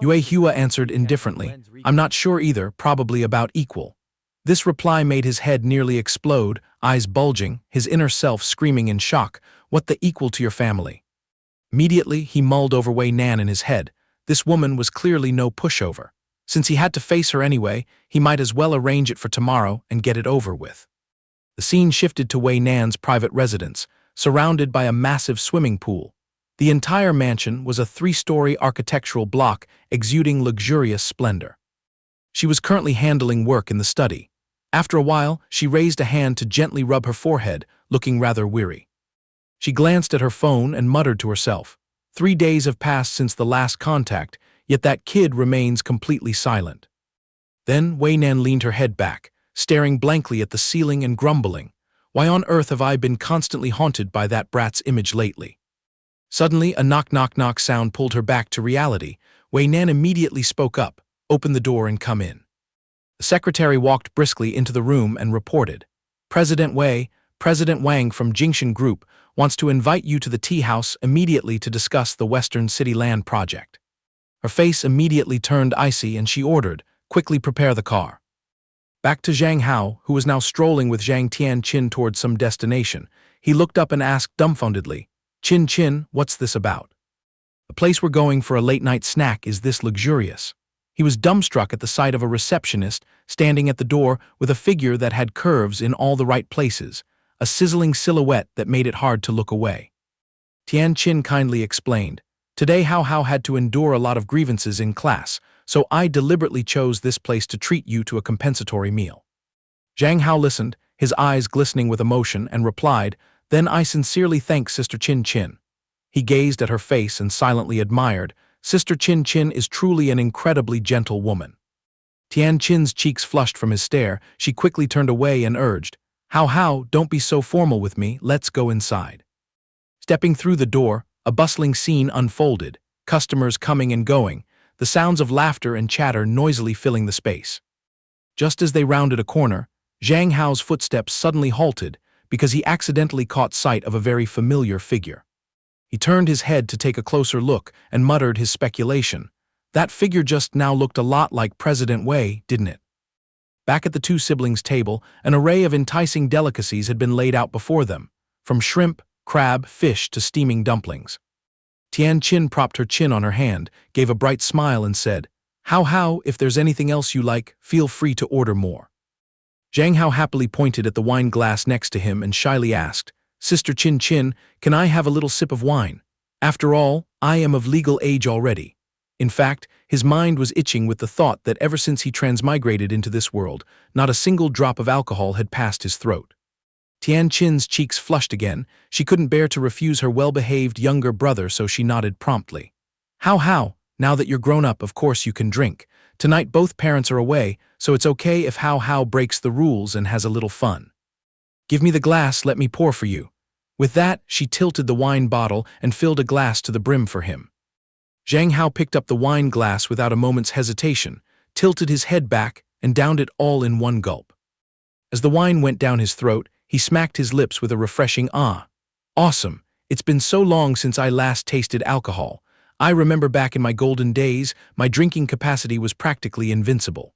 Yue Hua answered indifferently, "I'm not sure either, probably about equal." This reply made his head nearly explode, eyes bulging, his inner self screaming in shock, "What the equal to your family?" Immediately, he mulled over Wei Nan in his head. This woman was clearly no pushover. Since he had to face her anyway, he might as well arrange it for tomorrow and get it over with. The scene shifted to Wei Nan's private residence, surrounded by a massive swimming pool. The entire mansion was a 3-story architectural block exuding luxurious splendor. She was currently handling work in the study. After a while, she raised a hand to gently rub her forehead, looking rather weary. She glanced at her phone and muttered to herself, 3 days have passed since the last contact, yet that kid remains completely silent. Then Wei Nan leaned her head back, staring blankly at the ceiling and grumbling, "Why on earth have I been constantly haunted by that brat's image lately?" Suddenly, a knock-knock-knock sound pulled her back to reality. Wei Nan immediately spoke up, "Open the door and come in." The secretary walked briskly into the room and reported, "President Wei, President Wang from Jingshan Group wants to invite you to the tea house immediately to discuss the Western City Land project." Her face immediately turned icy and she ordered, "Quickly prepare the car." Back to Zhang Hao, who was now strolling with Zhang Tianqin towards some destination. He looked up and asked dumbfoundedly, Qin, what's this about? The place we're going for a late-night snack is this luxurious." He was dumbstruck at the sight of a receptionist standing at the door with a figure that had curves in all the right places, a sizzling silhouette that made it hard to look away. Tianqin kindly explained, "Today Hao had to endure a lot of grievances in class, so I deliberately chose this place to treat you to a compensatory meal." Zhang Hao listened, his eyes glistening with emotion, and replied, "Then I sincerely thank Sister Qin." He gazed at her face and silently admired, "Sister Qin is truly an incredibly gentle woman." Tianqin's cheeks flushed from his stare. She quickly turned away and urged, Hao, don't be so formal with me, let's go inside." Stepping through the door, a bustling scene unfolded, customers coming and going, the sounds of laughter and chatter noisily filling the space. Just as they rounded a corner, Zhang Hao's footsteps suddenly halted because he accidentally caught sight of a very familiar figure. He turned his head to take a closer look and muttered his speculation. That figure just now looked a lot like President Wei, didn't it? Back at the two siblings' table, an array of enticing delicacies had been laid out before them, from shrimp, crab, fish to steaming dumplings. Tianqin propped her chin on her hand, gave a bright smile and said, Hao, if there's anything else you like, feel free to order more." Zhang Hao happily pointed at the wine glass next to him and shyly asked, "Sister Qin, can I have a little sip of wine? After all, I am of legal age already." In fact, his mind was itching with the thought that ever since he transmigrated into this world, not a single drop of alcohol had passed his throat. Tian Qin's cheeks flushed again. She couldn't bear to refuse her well-behaved younger brother, so she nodded promptly. How, now that you're grown up, of course you can drink. Tonight both parents are away, so it's okay if How breaks the rules and has a little fun. Give me the glass, let me pour for you. With that, she tilted the wine bottle and filled a glass to the brim for him. Zhang Hao picked up the wine glass without a moment's hesitation, tilted his head back, and downed it all in one gulp. As the wine went down his throat, he smacked his lips with a refreshing ah. Awesome, it's been so long since I last tasted alcohol. I remember back in my golden days, my drinking capacity was practically invincible.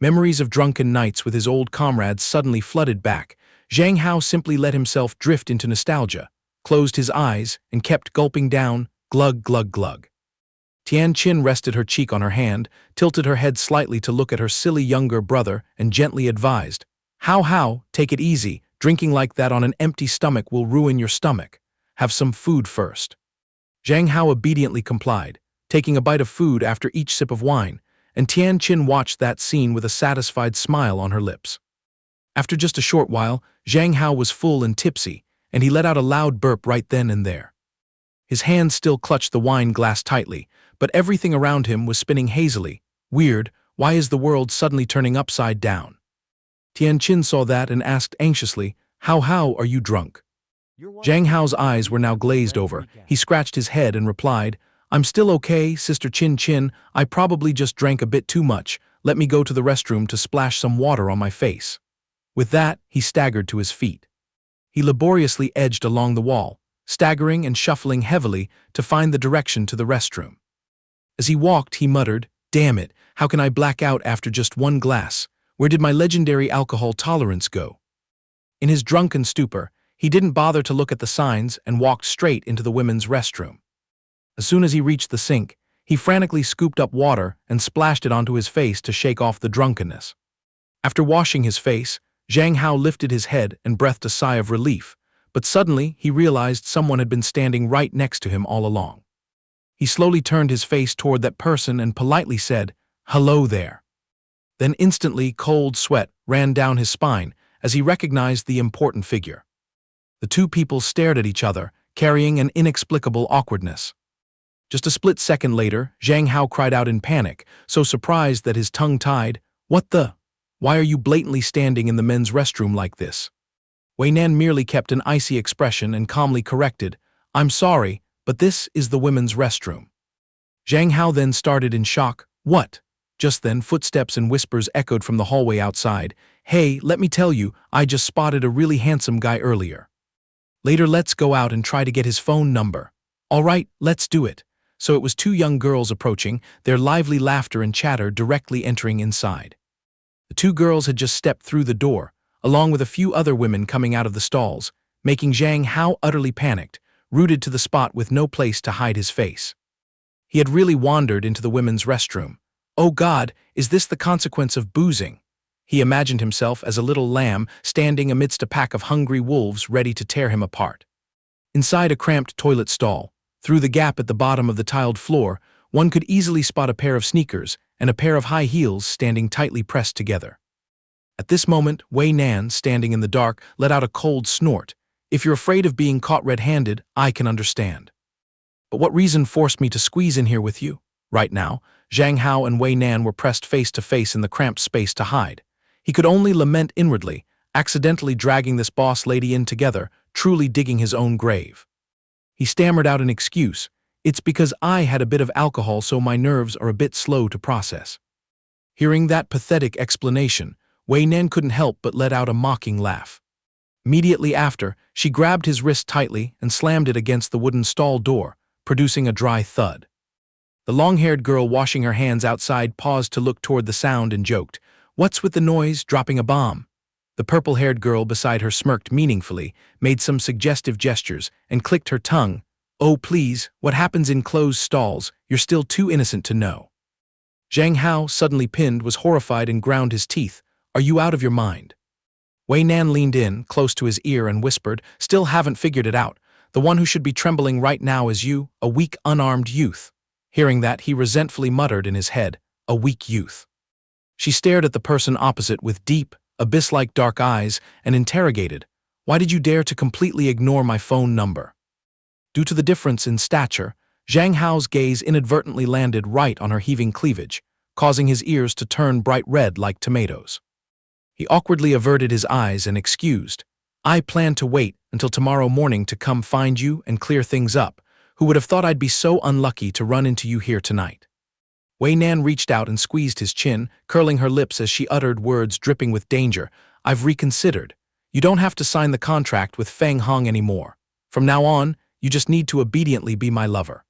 Memories of drunken nights with his old comrades suddenly flooded back. Zhang Hao simply let himself drift into nostalgia, closed his eyes, and kept gulping down, glug glug glug. Tian Qin rested her cheek on her hand, tilted her head slightly to look at her silly younger brother, and gently advised, How, take it easy, drinking like that on an empty stomach will ruin your stomach. Have some food first. Zhang Hao obediently complied, taking a bite of food after each sip of wine, and Tian Qin watched that scene with a satisfied smile on her lips. After just a short while, Zhang Hao was full and tipsy, and he let out a loud burp right then and there. His hand still clutched the wine glass tightly, but everything around him was spinning hazily. Weird, why is the world suddenly turning upside down? Tian Qin saw that and asked anxiously, How are you drunk? Zhang Hao's eyes were now glazed over. He scratched his head and replied, I'm still okay, Sister Qin. I probably just drank a bit too much. Let me go to the restroom to splash some water on my face. With that, he staggered to his feet. He laboriously edged along the wall, staggering and shuffling heavily to find the direction to the restroom. As he walked, he muttered, Damn it, how can I black out after just one glass? Where did my legendary alcohol tolerance go? In his drunken stupor, he didn't bother to look at the signs and walked straight into the women's restroom. As soon as he reached the sink, he frantically scooped up water and splashed it onto his face to shake off the drunkenness. After washing his face, Zhang Hao lifted his head and breathed a sigh of relief, but suddenly he realized someone had been standing right next to him all along. He slowly turned his face toward that person and politely said, Hello there. Then instantly cold sweat ran down his spine as he recognized the important figure. The two people stared at each other, carrying an inexplicable awkwardness. Just a split second later, Zhang Hao cried out in panic, so surprised that his tongue tied, What the? Why are you blatantly standing in the men's restroom like this? Wei Nan merely kept an icy expression and calmly corrected, I'm sorry, but this is the women's restroom. Zhang Hao then started in shock, What? Just then, footsteps and whispers echoed from the hallway outside. Hey, let me tell you, I just spotted a really handsome guy earlier. Later, let's go out and try to get his phone number. All right, let's do it. So it was two young girls approaching, their lively laughter and chatter directly entering inside. The two girls had just stepped through the door, along with a few other women coming out of the stalls, making Zhang Hao utterly panicked, rooted to the spot with no place to hide his face. He had really wandered into the women's restroom. Oh God, is this the consequence of boozing? He imagined himself as a little lamb standing amidst a pack of hungry wolves ready to tear him apart. Inside a cramped toilet stall, through the gap at the bottom of the tiled floor, one could easily spot a pair of sneakers and a pair of high heels standing tightly pressed together. At this moment, Wei Nan, standing in the dark, let out a cold snort. If you're afraid of being caught red-handed, I can understand. But what reason forced me to squeeze in here with you? Right now, Zhang Hao and Wei Nan were pressed face to face in the cramped space to hide. He could only lament inwardly, accidentally dragging this boss lady in together, truly digging his own grave. He stammered out an excuse. It's because I had a bit of alcohol, so my nerves are a bit slow to process. Hearing that pathetic explanation, Wei Nan couldn't help but let out a mocking laugh. Immediately after, she grabbed his wrist tightly and slammed it against the wooden stall door, producing a dry thud. The long-haired girl washing her hands outside paused to look toward the sound and joked, What's with the noise, dropping a bomb? The purple-haired girl beside her smirked meaningfully, made some suggestive gestures, and clicked her tongue. Oh please, what happens in closed stalls, you're still too innocent to know. Zhang Hao, suddenly pinned, was horrified and ground his teeth. Are you out of your mind? Wei Nan leaned in, close to his ear, and whispered, Still haven't figured it out. The one who should be trembling right now is you, a weak, unarmed youth. Hearing that, he resentfully muttered in his head, "A weak youth." She stared at the person opposite with deep, abyss-like dark eyes and interrogated, "Why did you dare to completely ignore my phone number?" Due to the difference in stature, Zhang Hao's gaze inadvertently landed right on her heaving cleavage, causing his ears to turn bright red like tomatoes. He awkwardly averted his eyes and excused, "I plan to wait until tomorrow morning to come find you and clear things up. Who would have thought I'd be so unlucky to run into you here tonight?" Wei Nan reached out and squeezed his chin, curling her lips as she uttered words dripping with danger. "I've reconsidered. You don't have to sign the contract with Feng Hong anymore. From now on, you just need to obediently be my lover."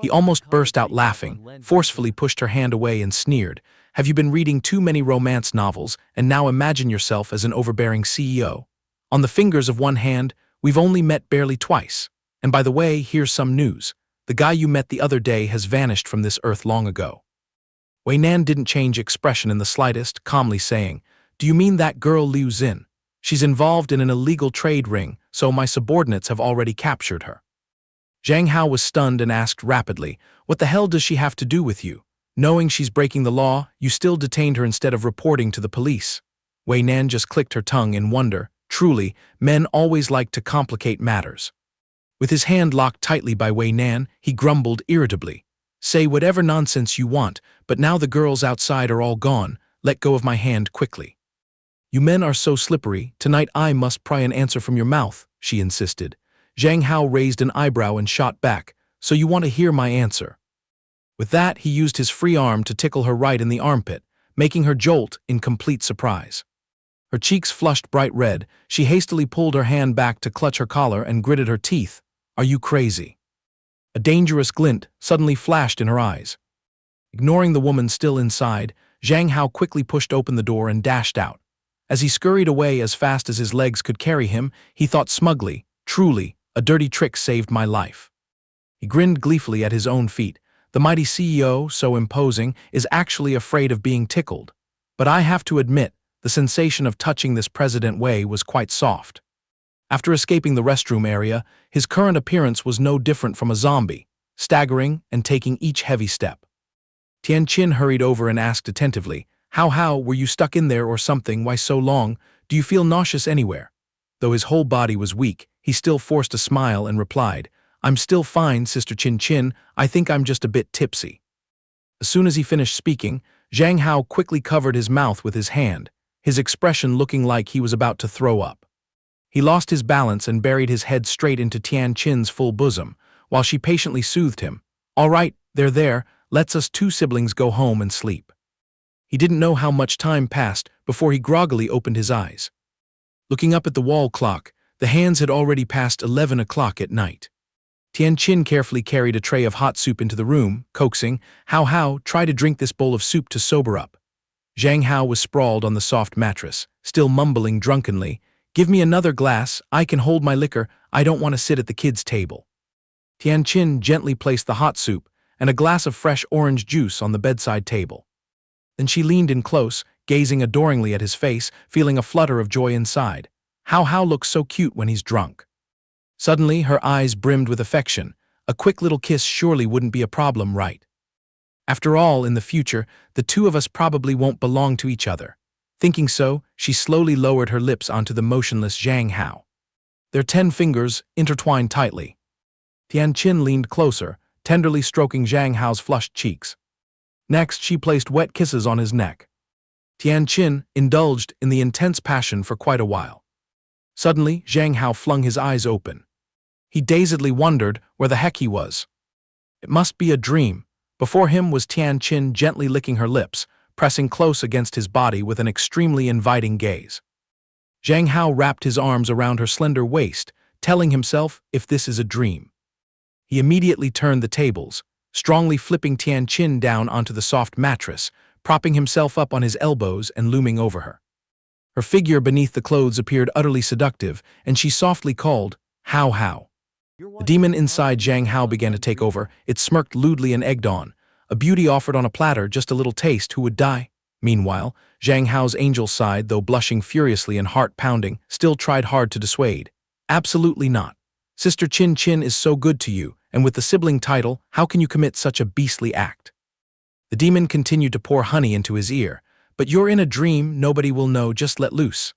He almost burst out laughing, forcefully pushed her hand away and sneered, "Have you been reading too many romance novels and now imagine yourself as an overbearing CEO? On the fingers of one hand, we've only met barely twice. And by the way, here's some news. The guy you met the other day has vanished from this earth long ago." Wei Nan didn't change expression in the slightest, calmly saying, "Do you mean that girl Liu Xin? She's involved in an illegal trade ring, so my subordinates have already captured her." Zhang Hao was stunned and asked rapidly, "What the hell does she have to do with you? Knowing she's breaking the law, you still detained her instead of reporting to the police." Wei Nan just clicked her tongue in wonder. Truly, men always like to complicate matters. With his hand locked tightly by Wei Nan, he grumbled irritably, "Say whatever nonsense you want, but now the girls outside are all gone. Let go of my hand quickly." "You men are so slippery. Tonight I must pry an answer from your mouth," she insisted. Zhang Hao raised an eyebrow and shot back, "So you want to hear my answer?" With that, he used his free arm to tickle her right in the armpit, making her jolt in complete surprise. Her cheeks flushed bright red. She hastily pulled her hand back to clutch her collar and gritted her teeth. "Are you crazy?" A dangerous glint suddenly flashed in her eyes. Ignoring the woman still inside, Zhang Hao quickly pushed open the door and dashed out. As he scurried away as fast as his legs could carry him, he thought smugly, "Truly, a dirty trick saved my life." He grinned gleefully at his own feat. The mighty CEO, so imposing, is actually afraid of being tickled. But I have to admit, the sensation of touching this President Wei was quite soft. After escaping the restroom area, his current appearance was no different from a zombie, staggering and taking each heavy step. Tian Qin hurried over and asked attentively, How, were you stuck in there or something? Why so long? Do you feel nauseous anywhere?" Though his whole body was weak, he still forced a smile and replied, "I'm still fine, Sister Chin Chin. I think I'm just a bit tipsy." As soon as he finished speaking, Zhang Hao quickly covered his mouth with his hand, his expression looking like he was about to throw up. He lost his balance and buried his head straight into Tian Qin's full bosom, while she patiently soothed him. "All right, they're there. Let's us two siblings go home and sleep." He didn't know how much time passed before he groggily opened his eyes. Looking up at the wall clock, the hands had already passed 11 o'clock at night. Tian Qin carefully carried a tray of hot soup into the room, coaxing, How, try to drink this bowl of soup to sober up." Zhang Hao was sprawled on the soft mattress, still mumbling drunkenly, "Give me another glass, I can hold my liquor, I don't want to sit at the kids' table." Tian Qin gently placed the hot soup and a glass of fresh orange juice on the bedside table. Then she leaned in close, gazing adoringly at his face, feeling a flutter of joy inside. How looks so cute when he's drunk. Suddenly, her eyes brimmed with affection. A quick little kiss surely wouldn't be a problem, right? After all, in the future, the two of us probably won't belong to each other. Thinking so, she slowly lowered her lips onto the motionless Zhang Hao. Their 10 fingers intertwined tightly. Tian Qin leaned closer, tenderly stroking Zhang Hao's flushed cheeks. Next, she placed wet kisses on his neck. Tian Qin indulged in the intense passion for quite a while. Suddenly, Zhang Hao flung his eyes open. He dazedly wondered where the heck he was. It must be a dream. Before him was Tian Qin gently licking her lips, pressing close against his body with an extremely inviting gaze. Zhang Hao wrapped his arms around her slender waist, telling himself, if this is a dream. He immediately turned the tables, strongly flipping Tian Qin down onto the soft mattress, propping himself up on his elbows and looming over her. Her figure beneath the clothes appeared utterly seductive, and she softly called, How. The demon inside Zhang Hao began to take over. It smirked lewdly and egged on. A beauty offered on a platter, just a little taste, who would die? Meanwhile, Zhang Hao's angel side, though blushing furiously and heart-pounding, still tried hard to dissuade. Absolutely not. Sister Chin Chin is so good to you, and with the sibling title, how can you commit such a beastly act? The demon continued to pour honey into his ear. But you're in a dream, nobody will know, just let loose.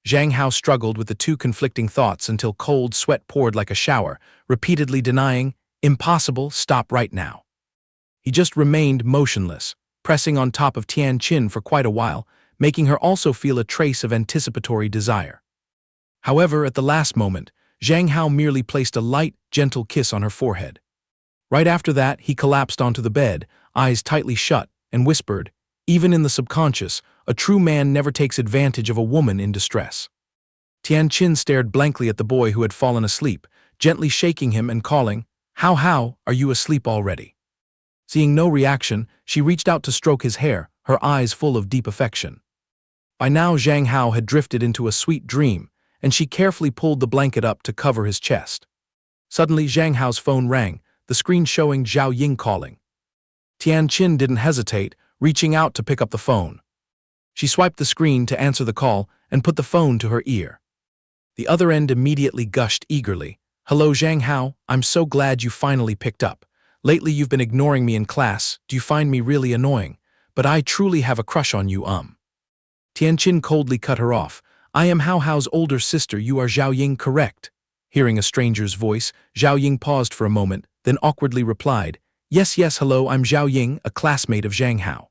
Zhang Hao struggled with the two conflicting thoughts until cold sweat poured like a shower, repeatedly denying, impossible, stop right now. He just remained motionless, pressing on top of Tian Qin for quite a while, making her also feel a trace of anticipatory desire. However, at the last moment, Zhang Hao merely placed a light, gentle kiss on her forehead. Right after that, he collapsed onto the bed, eyes tightly shut, and whispered, "Even in the subconscious, a true man never takes advantage of a woman in distress." Tian Qin stared blankly at the boy who had fallen asleep, gently shaking him and calling, How, are you asleep already?" Seeing no reaction, she reached out to stroke his hair, her eyes full of deep affection. By now Zhang Hao had drifted into a sweet dream, and she carefully pulled the blanket up to cover his chest. Suddenly Zhang Hao's phone rang, the screen showing Zhao Ying calling. Tian Qin didn't hesitate, reaching out to pick up the phone. She swiped the screen to answer the call and put the phone to her ear. The other end immediately gushed eagerly. "Hello Zhang Hao, I'm so glad you finally picked up. Lately you've been ignoring me in class, do you find me really annoying? But I truly have a crush on you, Tian Qin coldly cut her off. "I am Hao Hao's older sister, you are Zhao Ying, correct?" Hearing a stranger's voice, Zhao Ying paused for a moment, then awkwardly replied, Yes, hello, I'm Zhao Ying, a classmate of Zhang Hao."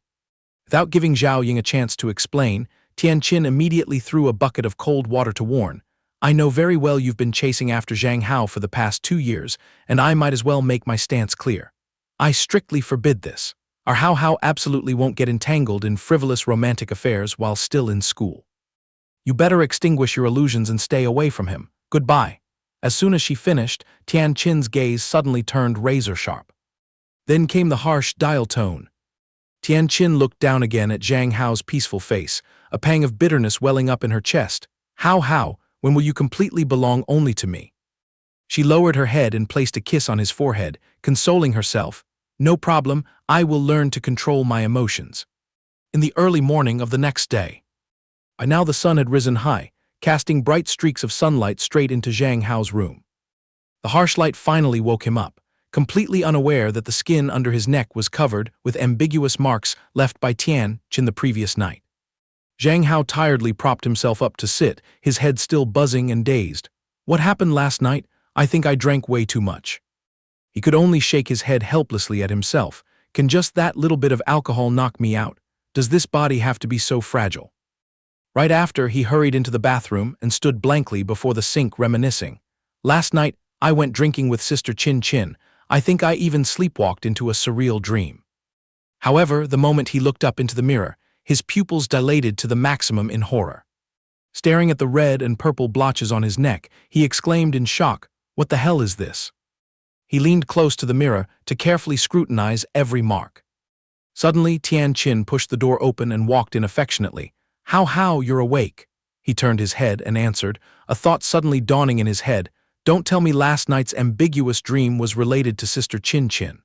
Without giving Zhao Ying a chance to explain, Tian Qin immediately threw a bucket of cold water to warn, "I know very well you've been chasing after Zhang Hao for the past 2 years, and I might as well make my stance clear. I strictly forbid this. Our Hao absolutely won't get entangled in frivolous romantic affairs while still in school. You better extinguish your illusions and stay away from him. Goodbye." As soon as she finished, Tian Qin's gaze suddenly turned razor-sharp. Then came the harsh dial tone. Tian Qin looked down again at Zhang Hao's peaceful face, a pang of bitterness welling up in her chest. Hao, when will you completely belong only to me?" She lowered her head and placed a kiss on his forehead, consoling herself, "No problem, I will learn to control my emotions." In the early morning of the next day. By now the sun had risen high, casting bright streaks of sunlight straight into Zhang Hao's room. The harsh light finally woke him up, completely unaware that the skin under his neck was covered with ambiguous marks left by Tian Qin the previous night. Zhang Hao tiredly propped himself up to sit, his head still buzzing and dazed. "What happened last night? I think I drank way too much." He could only shake his head helplessly at himself. Can just that little bit of alcohol knock me out? Does this body have to be so fragile? Right after, he hurried into the bathroom and stood blankly before the sink reminiscing. "Last night, I went drinking with Sister Chin Chin. I think I even sleepwalked into a surreal dream." However, the moment he looked up into the mirror, his pupils dilated to the maximum in horror. Staring at the red and purple blotches on his neck, he exclaimed in shock, "What the hell is this?" He leaned close to the mirror to carefully scrutinize every mark. Suddenly, Tian Qin pushed the door open and walked in affectionately. How, you're awake." He turned his head and answered, a thought suddenly dawning in his head. "Don't tell me last night's ambiguous dream was related to Sister Chin Chin."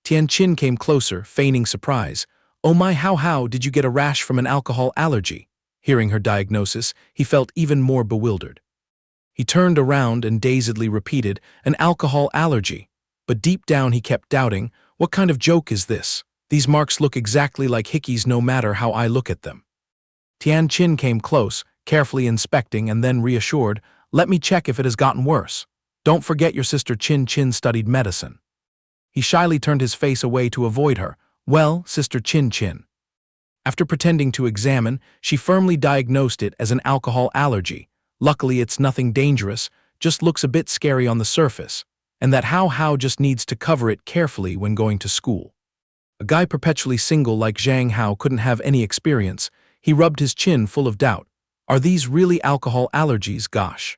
Tian Qin came closer, feigning surprise. "Oh my, how did you get a rash from an alcohol allergy?" Hearing her diagnosis, he felt even more bewildered. He turned around and dazedly repeated, "An alcohol allergy." But deep down he kept doubting, what kind of joke is this? These marks look exactly like hickeys no matter how I look at them. Tian Qin came close, carefully inspecting and then reassured, "Let me check if it has gotten worse. Don't forget your sister Chin Chin studied medicine." He shyly turned his face away to avoid her. "Well, Sister Chin Chin." After pretending to examine, she firmly diagnosed it as an alcohol allergy. Luckily it's nothing dangerous, just looks a bit scary on the surface, and that Hao just needs to cover it carefully when going to school. A guy perpetually single like Zhang Hao couldn't have any experience. He rubbed his chin full of doubt. "Are these really alcohol allergies, gosh?"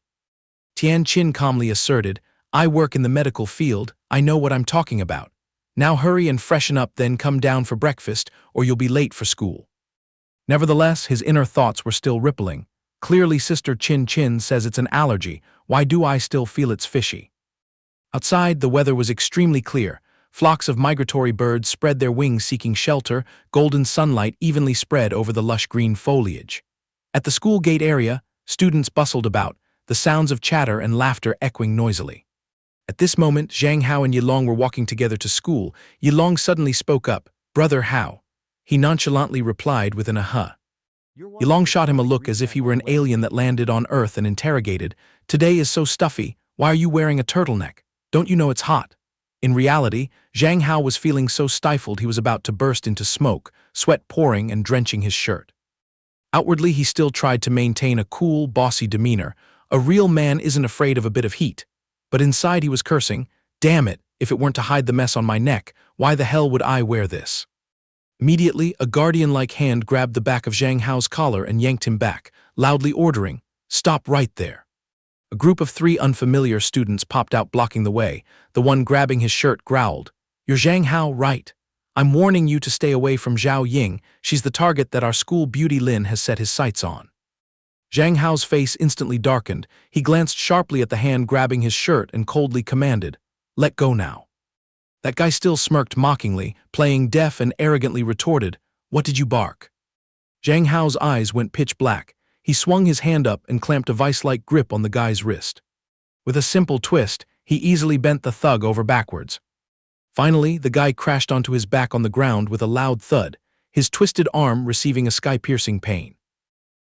Tian Qin calmly asserted, "I work in the medical field, I know what I'm talking about. Now hurry and freshen up, then come down for breakfast, or you'll be late for school." Nevertheless, his inner thoughts were still rippling. Clearly Sister Chin Chin says it's an allergy, why do I still feel it's fishy? Outside, the weather was extremely clear. Flocks of migratory birds spread their wings seeking shelter, golden sunlight evenly spread over the lush green foliage. At the school gate area, students bustled about, the sounds of chatter and laughter echoing noisily. At this moment, Zhang Hao and Yilong were walking together to school. Yilong suddenly spoke up, "Brother Hao." He nonchalantly replied with an "aha." Yilong shot him a look as if he were an alien that landed on Earth and interrogated, "Today is so stuffy, why are you wearing a turtleneck? Don't you know it's hot?" In reality, Zhang Hao was feeling so stifled he was about to burst into smoke, sweat pouring and drenching his shirt. Outwardly, he still tried to maintain a cool, bossy demeanor. A real man isn't afraid of a bit of heat. But inside he was cursing, "Damn it, if it weren't to hide the mess on my neck, why the hell would I wear this?" Immediately, a guardian-like hand grabbed the back of Zhang Hao's collar and yanked him back, loudly ordering, "Stop right there." A group of 3 unfamiliar students popped out blocking the way. The one grabbing his shirt growled, "You're Zhang Hao, right? I'm warning you to stay away from Zhao Ying. She's the target that our school beauty Lin has set his sights on." Zhang Hao's face instantly darkened. He glanced sharply at the hand grabbing his shirt and coldly commanded, "Let go now." That guy still smirked mockingly, playing deaf and arrogantly retorted, "What did you bark?" Zhang Hao's eyes went pitch black. He swung his hand up and clamped a vice-like grip on the guy's wrist. With a simple twist, he easily bent the thug over backwards. Finally, the guy crashed onto his back on the ground with a loud thud, his twisted arm receiving a sky-piercing pain.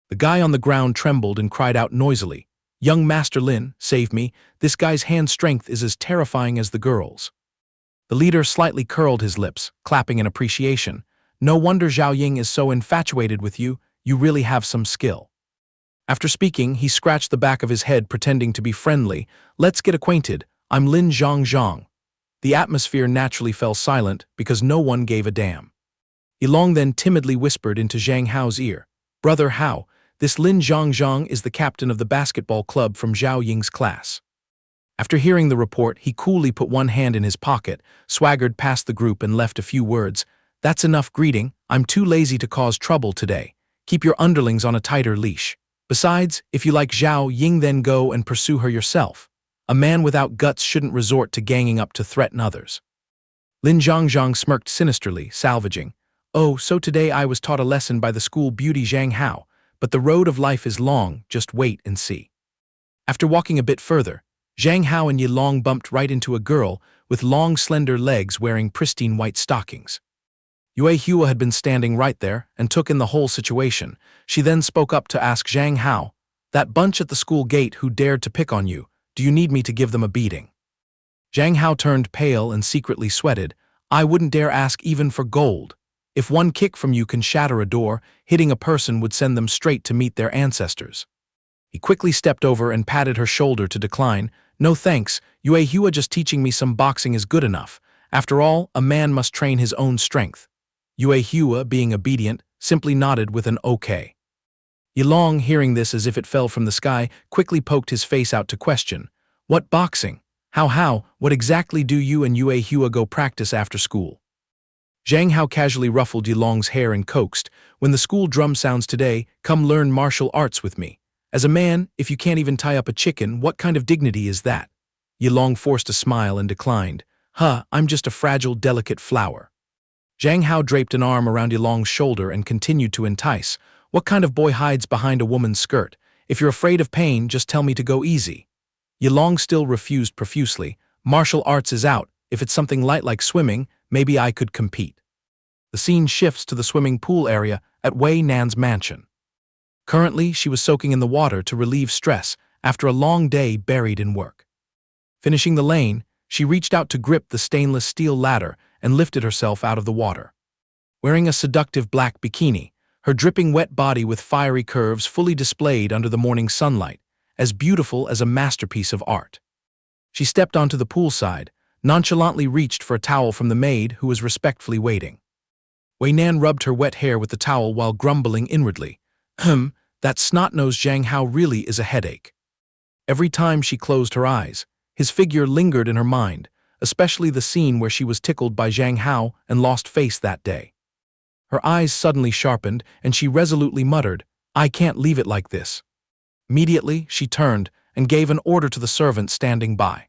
The guy on the ground trembled and cried out noisily, "Young Master Lin, save me, this guy's hand strength is as terrifying as the girl's." The leader slightly curled his lips, clapping in appreciation. "No wonder Zhao Ying is so infatuated with you, you really have some skill." After speaking, he scratched the back of his head pretending to be friendly. "Let's get acquainted, I'm Lin Zhang." The atmosphere naturally fell silent because no one gave a damn. Yilong then timidly whispered into Zhang Hao's ear, "Brother Hao, this Lin Zhang is the captain of the basketball club from Zhao Ying's class." After hearing the report, he coolly put one hand in his pocket, swaggered past the group and left a few words, "That's enough greeting, I'm too lazy to cause trouble today. Keep your underlings on a tighter leash. Besides, if you like Zhao Ying then go and pursue her yourself. A man without guts shouldn't resort to ganging up to threaten others." Lin Zhang smirked sinisterly, salvaging, "Oh, so today I was taught a lesson by the school beauty Zhang Hao, but the road of life is long, just wait and see." After walking a bit further, Zhang Hao and Yilong bumped right into a girl with long, slender legs wearing pristine white stockings. Yue Hua had been standing right there and took in the whole situation. She then spoke up to ask Zhang Hao, "That bunch at the school gate who dared to pick on you, do you need me to give them a beating?" Zhang Hao turned pale and secretly sweated, "I wouldn't dare ask even for gold. If one kick from you can shatter a door, hitting a person would send them straight to meet their ancestors." He quickly stepped over and patted her shoulder to decline, "No thanks, Yue Hua just teaching me some boxing is good enough. After all, a man must train his own strength." Yue Hua, being obedient, simply nodded with an "okay." Yilong, hearing this as if it fell from the sky, quickly poked his face out to question, "What boxing? How, what exactly do you and Yue Hua go practice after school?" Zhang Hao casually ruffled Yilong's hair and coaxed, "When the school drum sounds today, come learn martial arts with me. As a man, if you can't even tie up a chicken, what kind of dignity is that?" Yilong forced a smile and declined, I'm just a fragile, delicate flower." Zhang Hao draped an arm around Yilong's shoulder and continued to entice, "What kind of boy hides behind a woman's skirt? If you're afraid of pain, just tell me to go easy." Yilong still refused profusely, "Martial arts is out, if it's something light like swimming, maybe I could compete." The scene shifts to the swimming pool area at Wei Nan's mansion. Currently, she was soaking in the water to relieve stress after a long day buried in work. Finishing the lane, she reached out to grip the stainless steel ladder and lifted herself out of the water. Wearing a seductive black bikini, her dripping wet body with fiery curves fully displayed under the morning sunlight, as beautiful as a masterpiece of art. She stepped onto the poolside, nonchalantly reached for a towel from the maid who was respectfully waiting. Wei Nan rubbed her wet hair with the towel while grumbling inwardly, that snot-nosed Zhang Hao really is a headache." Every time she closed her eyes, his figure lingered in her mind, especially the scene where she was tickled by Zhang Hao and lost face that day. Her eyes suddenly sharpened and she resolutely muttered, "I can't leave it like this." Immediately, she turned and gave an order to the servant standing by.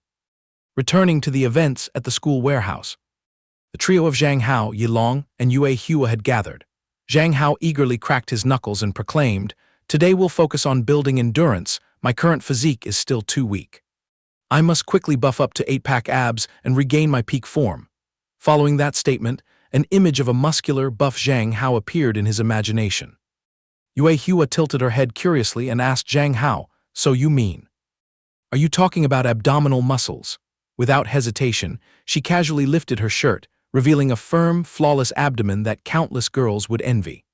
Returning to the events at the school warehouse, the trio of Zhang Hao, Yilong, and Yue Hua had gathered. Zhang Hao eagerly cracked his knuckles and proclaimed, "Today we'll focus on building endurance, my current physique is still too weak." I must quickly buff up to 8-pack abs and regain my peak form. Following that statement, an image of a muscular, buff Zhang Hao appeared in his imagination. Yue Hua tilted her head curiously and asked Zhang Hao, "So you mean? Are you talking about abdominal muscles?" Without hesitation, she casually lifted her shirt, revealing a firm, flawless abdomen that countless girls would envy.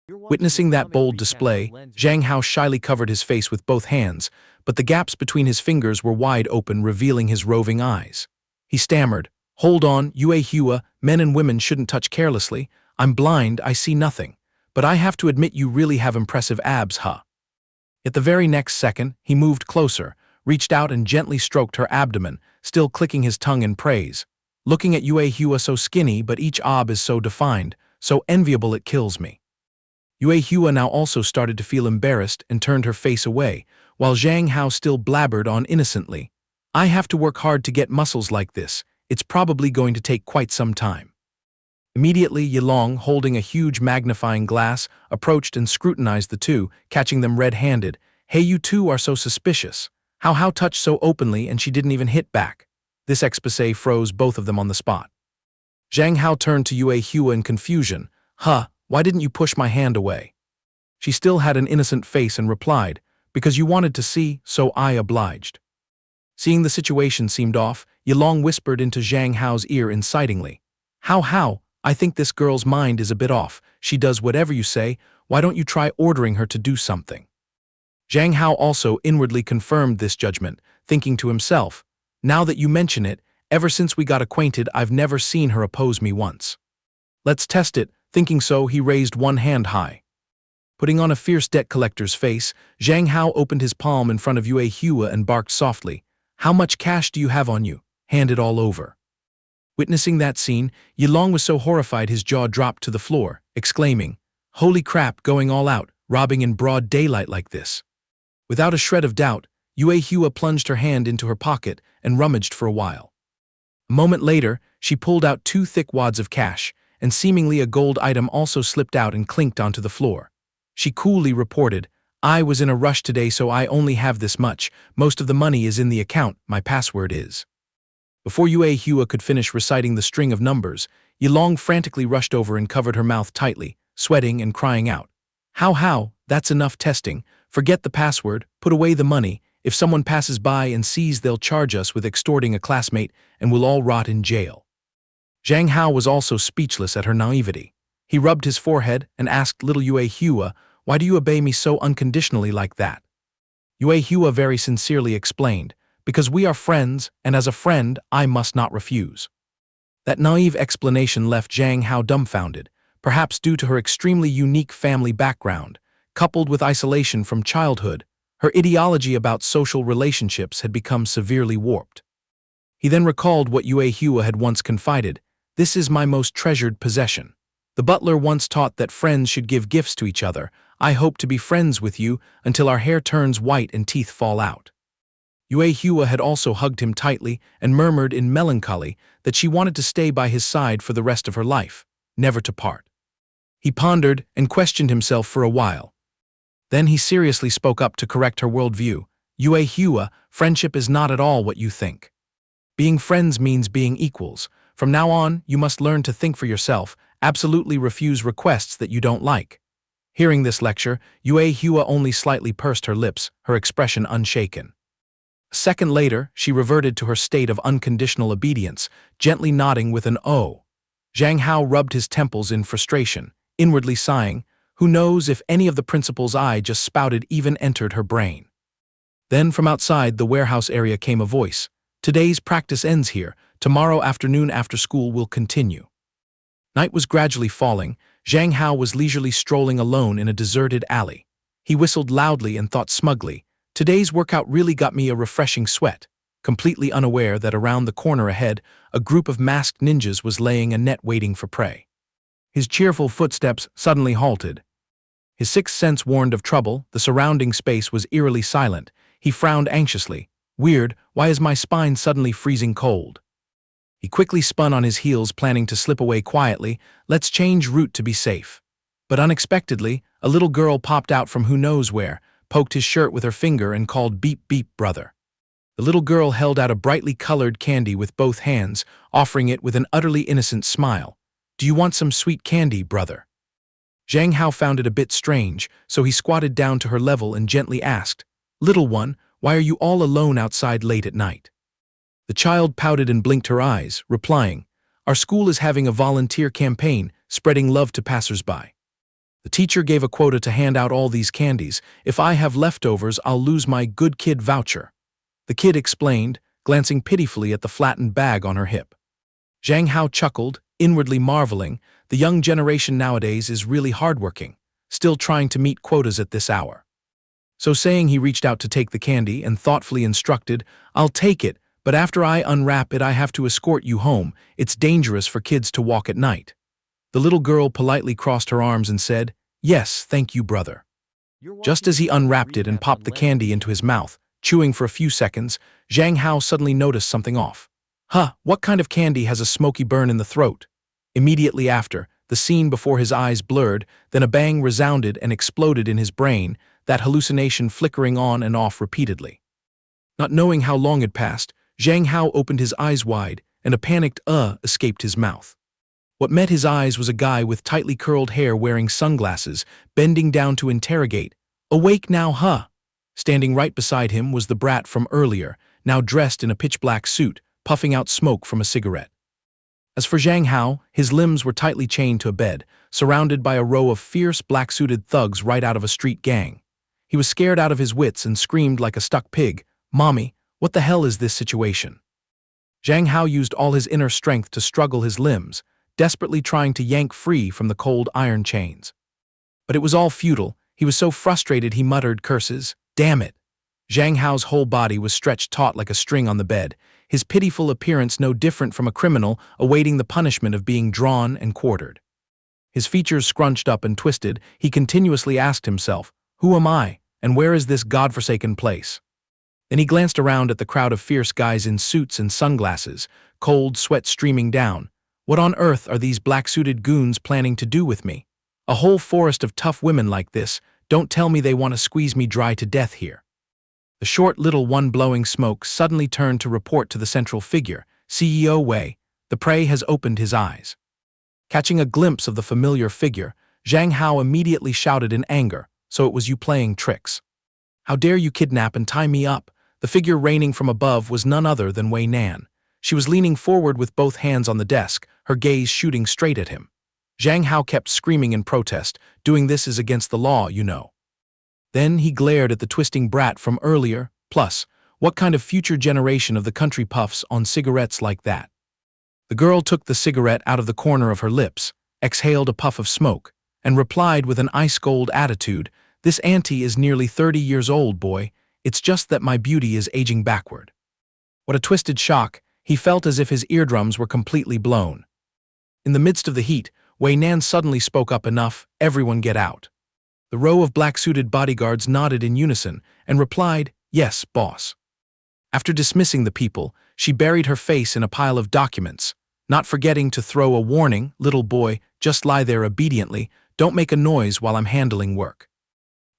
Witnessing that bold display, Zhang Hao shyly covered his face with both hands, but the gaps between his fingers were wide open, revealing his roving eyes. He stammered, "Hold on, Yue Hua, men and women shouldn't touch carelessly. I'm blind, I see nothing. But I have to admit you really have impressive abs, huh?" At the very next second, he moved closer, reached out and gently stroked her abdomen, still clicking his tongue in praise. "Looking at Yue Hua so skinny, but each ob is so defined, so enviable it kills me." Yue Hua now also started to feel embarrassed and turned her face away, while Zhang Hao still blabbered on innocently, "I have to work hard to get muscles like this. It's probably going to take quite some time." Immediately, Yilong, holding a huge magnifying glass, approached and scrutinized the two, catching them red-handed. "Hey, you two are so suspicious. How touched so openly and she didn't even hit back." This exposé froze both of them on the spot. Zhang Hao turned to Yue Hua in confusion. Why didn't you push my hand away?" She still had an innocent face and replied, "Because you wanted to see, so I obliged." Seeing the situation seemed off, Yilong whispered into Zhang Hao's ear incitingly, How, I think this girl's mind is a bit off. She does whatever you say. Why don't you try ordering her to do something?" Zhang Hao also inwardly confirmed this judgment, thinking to himself, "Now that you mention it, ever since we got acquainted I've never seen her oppose me once. Let's test it." Thinking so, he raised one hand high. Putting on a fierce debt collector's face, Zhang Hao opened his palm in front of Yue Hua and barked softly, "How much cash do you have on you? Hand it all over." Witnessing that scene, Yilong was so horrified his jaw dropped to the floor, exclaiming, "Holy crap, going all out, robbing in broad daylight like this." Without a shred of doubt, Yue Hua plunged her hand into her pocket and rummaged for a while. A moment later, she pulled out 2 thick wads of cash, and seemingly a gold item also slipped out and clinked onto the floor. She coolly reported, "I was in a rush today, so I only have this much. Most of the money is in the account, my password is." Before Yue Hua could finish reciting the string of numbers, Yilong frantically rushed over and covered her mouth tightly, sweating and crying out, How, that's enough testing. Forget the password, put away the money. If someone passes by and sees, they'll charge us with extorting a classmate and we'll all rot in jail." Zhang Hao was also speechless at her naivety. He rubbed his forehead and asked little Yue Hua, "Why do you obey me so unconditionally like that?" Yue Hua very sincerely explained, "Because we are friends, and as a friend, I must not refuse." That naive explanation left Zhang Hao dumbfounded, perhaps due to her extremely unique family background. Coupled with isolation from childhood, her ideology about social relationships had become severely warped. He then recalled what Yue Hua had once confided, "This is my most treasured possession. The butler once taught that friends should give gifts to each other. I hope to be friends with you until our hair turns white and teeth fall out." Yue Hua had also hugged him tightly and murmured in melancholy that she wanted to stay by his side for the rest of her life, never to part. He pondered and questioned himself for a while. Then he seriously spoke up to correct her worldview. "Yue Hua, friendship is not at all what you think. Being friends means being equals. From now on, you must learn to think for yourself, absolutely refuse requests that you don't like." Hearing this lecture, Yue Hua only slightly pursed her lips, her expression unshaken. A second later, she reverted to her state of unconditional obedience, gently nodding with an "oh." Zhang Hao rubbed his temples in frustration, inwardly sighing, who knows if any of the principles I just spouted even entered her brain. Then from outside the warehouse area came a voice, "Today's practice ends here. Tomorrow afternoon after school will continue." Night was gradually falling. Zhang Hao was leisurely strolling alone in a deserted alley. He whistled loudly and thought smugly, "Today's workout really got me a refreshing sweat," completely unaware that around the corner ahead, a group of masked ninjas was laying a net waiting for prey. His cheerful footsteps suddenly halted. His sixth sense warned of trouble. The surrounding space was eerily silent. He frowned anxiously. "Weird, why is my spine suddenly freezing cold?" He quickly spun on his heels, planning to slip away quietly. Let's change route to be safe. But unexpectedly, a little girl popped out from who knows where, poked his shirt with her finger and called, "Beep, beep, brother." The little girl held out a brightly colored candy with both hands, offering it with an utterly innocent smile. "Do you want some sweet candy, brother?" Zhang Hao found it a bit strange, so he squatted down to her level and gently asked, "Little one, why are you all alone outside late at night?" The child pouted and blinked her eyes, replying, "Our school is having a volunteer campaign, spreading love to passersby. The teacher gave a quota to hand out all these candies. If I have leftovers, I'll lose my good kid voucher." The kid explained, glancing pitifully at the flattened bag on her hip. Zhang Hao chuckled, inwardly marveling, the young generation nowadays is really hardworking, still trying to meet quotas at this hour. So saying, he reached out to take the candy and thoughtfully instructed, "I'll take it, but after I unwrap it I have to escort you home. It's dangerous for kids to walk at night." The little girl politely crossed her arms and said, "Yes, thank you, brother." Just as he unwrapped it and popped the candy into his mouth, chewing for a few seconds, Zhang Hao suddenly noticed something off. "Huh, what kind of candy has a smoky burn in the throat?" Immediately after, the scene before his eyes blurred, then a bang resounded and exploded in his brain, that hallucination flickering on and off repeatedly. Not knowing how long had passed, Zhang Hao opened his eyes wide, and a panicked escaped his mouth. What met his eyes was a guy with tightly curled hair wearing sunglasses, bending down to interrogate. "Awake now, huh?" Standing right beside him was the brat from earlier, now dressed in a pitch-black suit, puffing out smoke from a cigarette. As for Zhang Hao, his limbs were tightly chained to a bed, surrounded by a row of fierce black-suited thugs right out of a street gang. He was scared out of his wits and screamed like a stuck pig, "Mommy, what the hell is this situation?" Zhang Hao used all his inner strength to struggle his limbs, desperately trying to yank free from the cold iron chains. But it was all futile. He was so frustrated he muttered curses. "Damn it!" Zhang Hao's whole body was stretched taut like a string on the bed, his pitiful appearance no different from a criminal awaiting the punishment of being drawn and quartered. His features scrunched up and twisted, he continuously asked himself, "Who am I, and where is this godforsaken place?" Then he glanced around at the crowd of fierce guys in suits and sunglasses, cold sweat streaming down. What on earth are these black-suited goons planning to do with me? A whole forest of tough women like this, don't tell me they want to squeeze me dry to death here. The short little one blowing smoke suddenly turned to report to the central figure, CEO Wei. The prey has opened his eyes. Catching a glimpse of the familiar figure, Zhang Hao immediately shouted in anger, "So it was you playing tricks. How dare you kidnap and tie me up?" The figure raining from above was none other than Wei Nan. She was leaning forward with both hands on the desk, her gaze shooting straight at him. Zhang Hao kept screaming in protest, "Doing this is against the law, you know." Then he glared at the twisting brat from earlier. Plus, what kind of future generation of the country puffs on cigarettes like that? The girl took the cigarette out of the corner of her lips, exhaled a puff of smoke, and replied with an ice-cold attitude, "This auntie is nearly 30 years old, boy. It's just that my beauty is aging backward." What a twisted shock. He felt as if his eardrums were completely blown. In the midst of the heat, Wei Nan suddenly spoke up, "Enough, everyone get out." The row of black-suited bodyguards nodded in unison and replied, "Yes, boss." After dismissing the people, she buried her face in a pile of documents, not forgetting to throw a warning, "Little boy, just lie there obediently, don't make a noise while I'm handling work."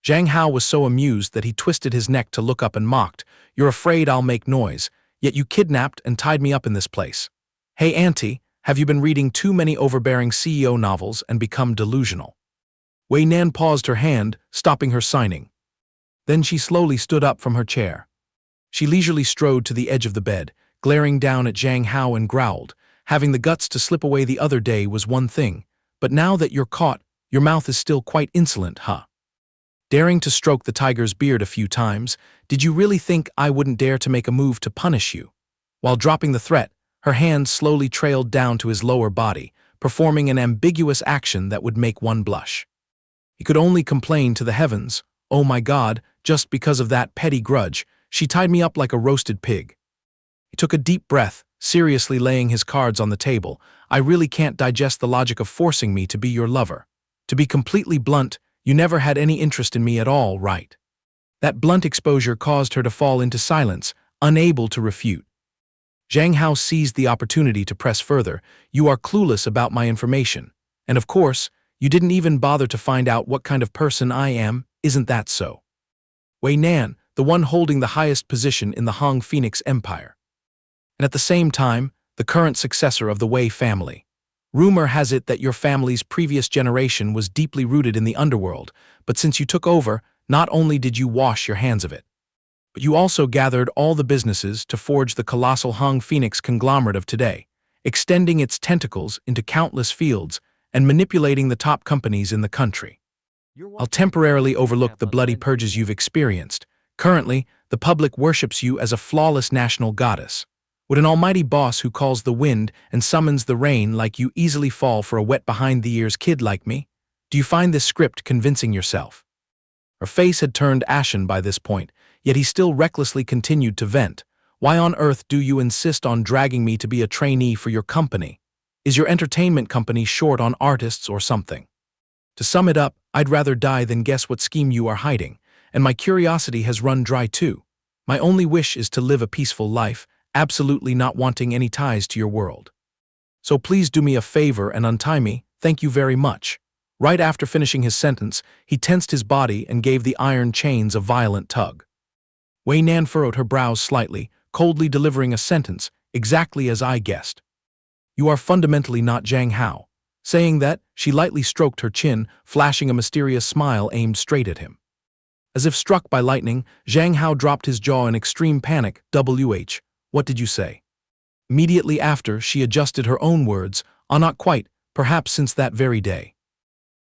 Zhang Hao was so amused that he twisted his neck to look up and mocked, "You're afraid I'll make noise, yet you kidnapped and tied me up in this place. Hey auntie, have you been reading too many overbearing CEO novels and become delusional?" Wei Nan paused her hand, stopping her signing. Then she slowly stood up from her chair. She leisurely strode to the edge of the bed, glaring down at Zhang Hao and growled, "Having the guts to slip away the other day was one thing, but now that you're caught, your mouth is still quite insolent, huh? Daring to stroke the tiger's beard a few times, did you really think I wouldn't dare to make a move to punish you?" While dropping the threat, her hand slowly trailed down to his lower body, performing an ambiguous action that would make one blush. He could only complain to the heavens, "Oh my God, just because of that petty grudge, she tied me up like a roasted pig." He took a deep breath, seriously laying his cards on the table. "I really can't digest the logic of forcing me to be your lover. To be completely blunt, you never had any interest in me at all, right?" That blunt exposure caused her to fall into silence, unable to refute. Zhang Hao seized the opportunity to press further, "You are clueless about my information. And of course, you didn't even bother to find out what kind of person I am, isn't that so?" Wei Nan, the one holding the highest position in the Han Phoenix Empire. And at the same time, the current successor of the Wei family. Rumor has it that your family's previous generation was deeply rooted in the underworld, but since you took over, not only did you wash your hands of it, but you also gathered all the businesses to forge the colossal Han Phoenix conglomerate of today, extending its tentacles into countless fields and manipulating the top companies in the country. I'll temporarily overlook the bloody purges you've experienced. Currently, the public worships you as a flawless national goddess. Would an almighty boss who calls the wind and summons the rain like you easily fall for a wet behind-the-ears kid like me? Do you find this script convincing yourself? Her face had turned ashen by this point, yet he still recklessly continued to vent. Why on earth do you insist on dragging me to be a trainee for your company? Is your entertainment company short on artists or something? To sum it up, I'd rather die than guess what scheme you are hiding, and my curiosity has run dry too. My only wish is to live a peaceful life, absolutely not wanting any ties to your world. So please do me a favor and untie me, thank you very much. Right after finishing his sentence, he tensed his body and gave the iron chains a violent tug. Wei Nan furrowed her brows slightly, coldly delivering a sentence, exactly as I guessed. You are fundamentally not Zhang Hao. Saying that, she lightly stroked her chin, flashing a mysterious smile aimed straight at him. As if struck by lightning, Zhang Hao dropped his jaw in extreme panic. WH, what did you say? Immediately after, she adjusted her own words, not quite, perhaps since that very day.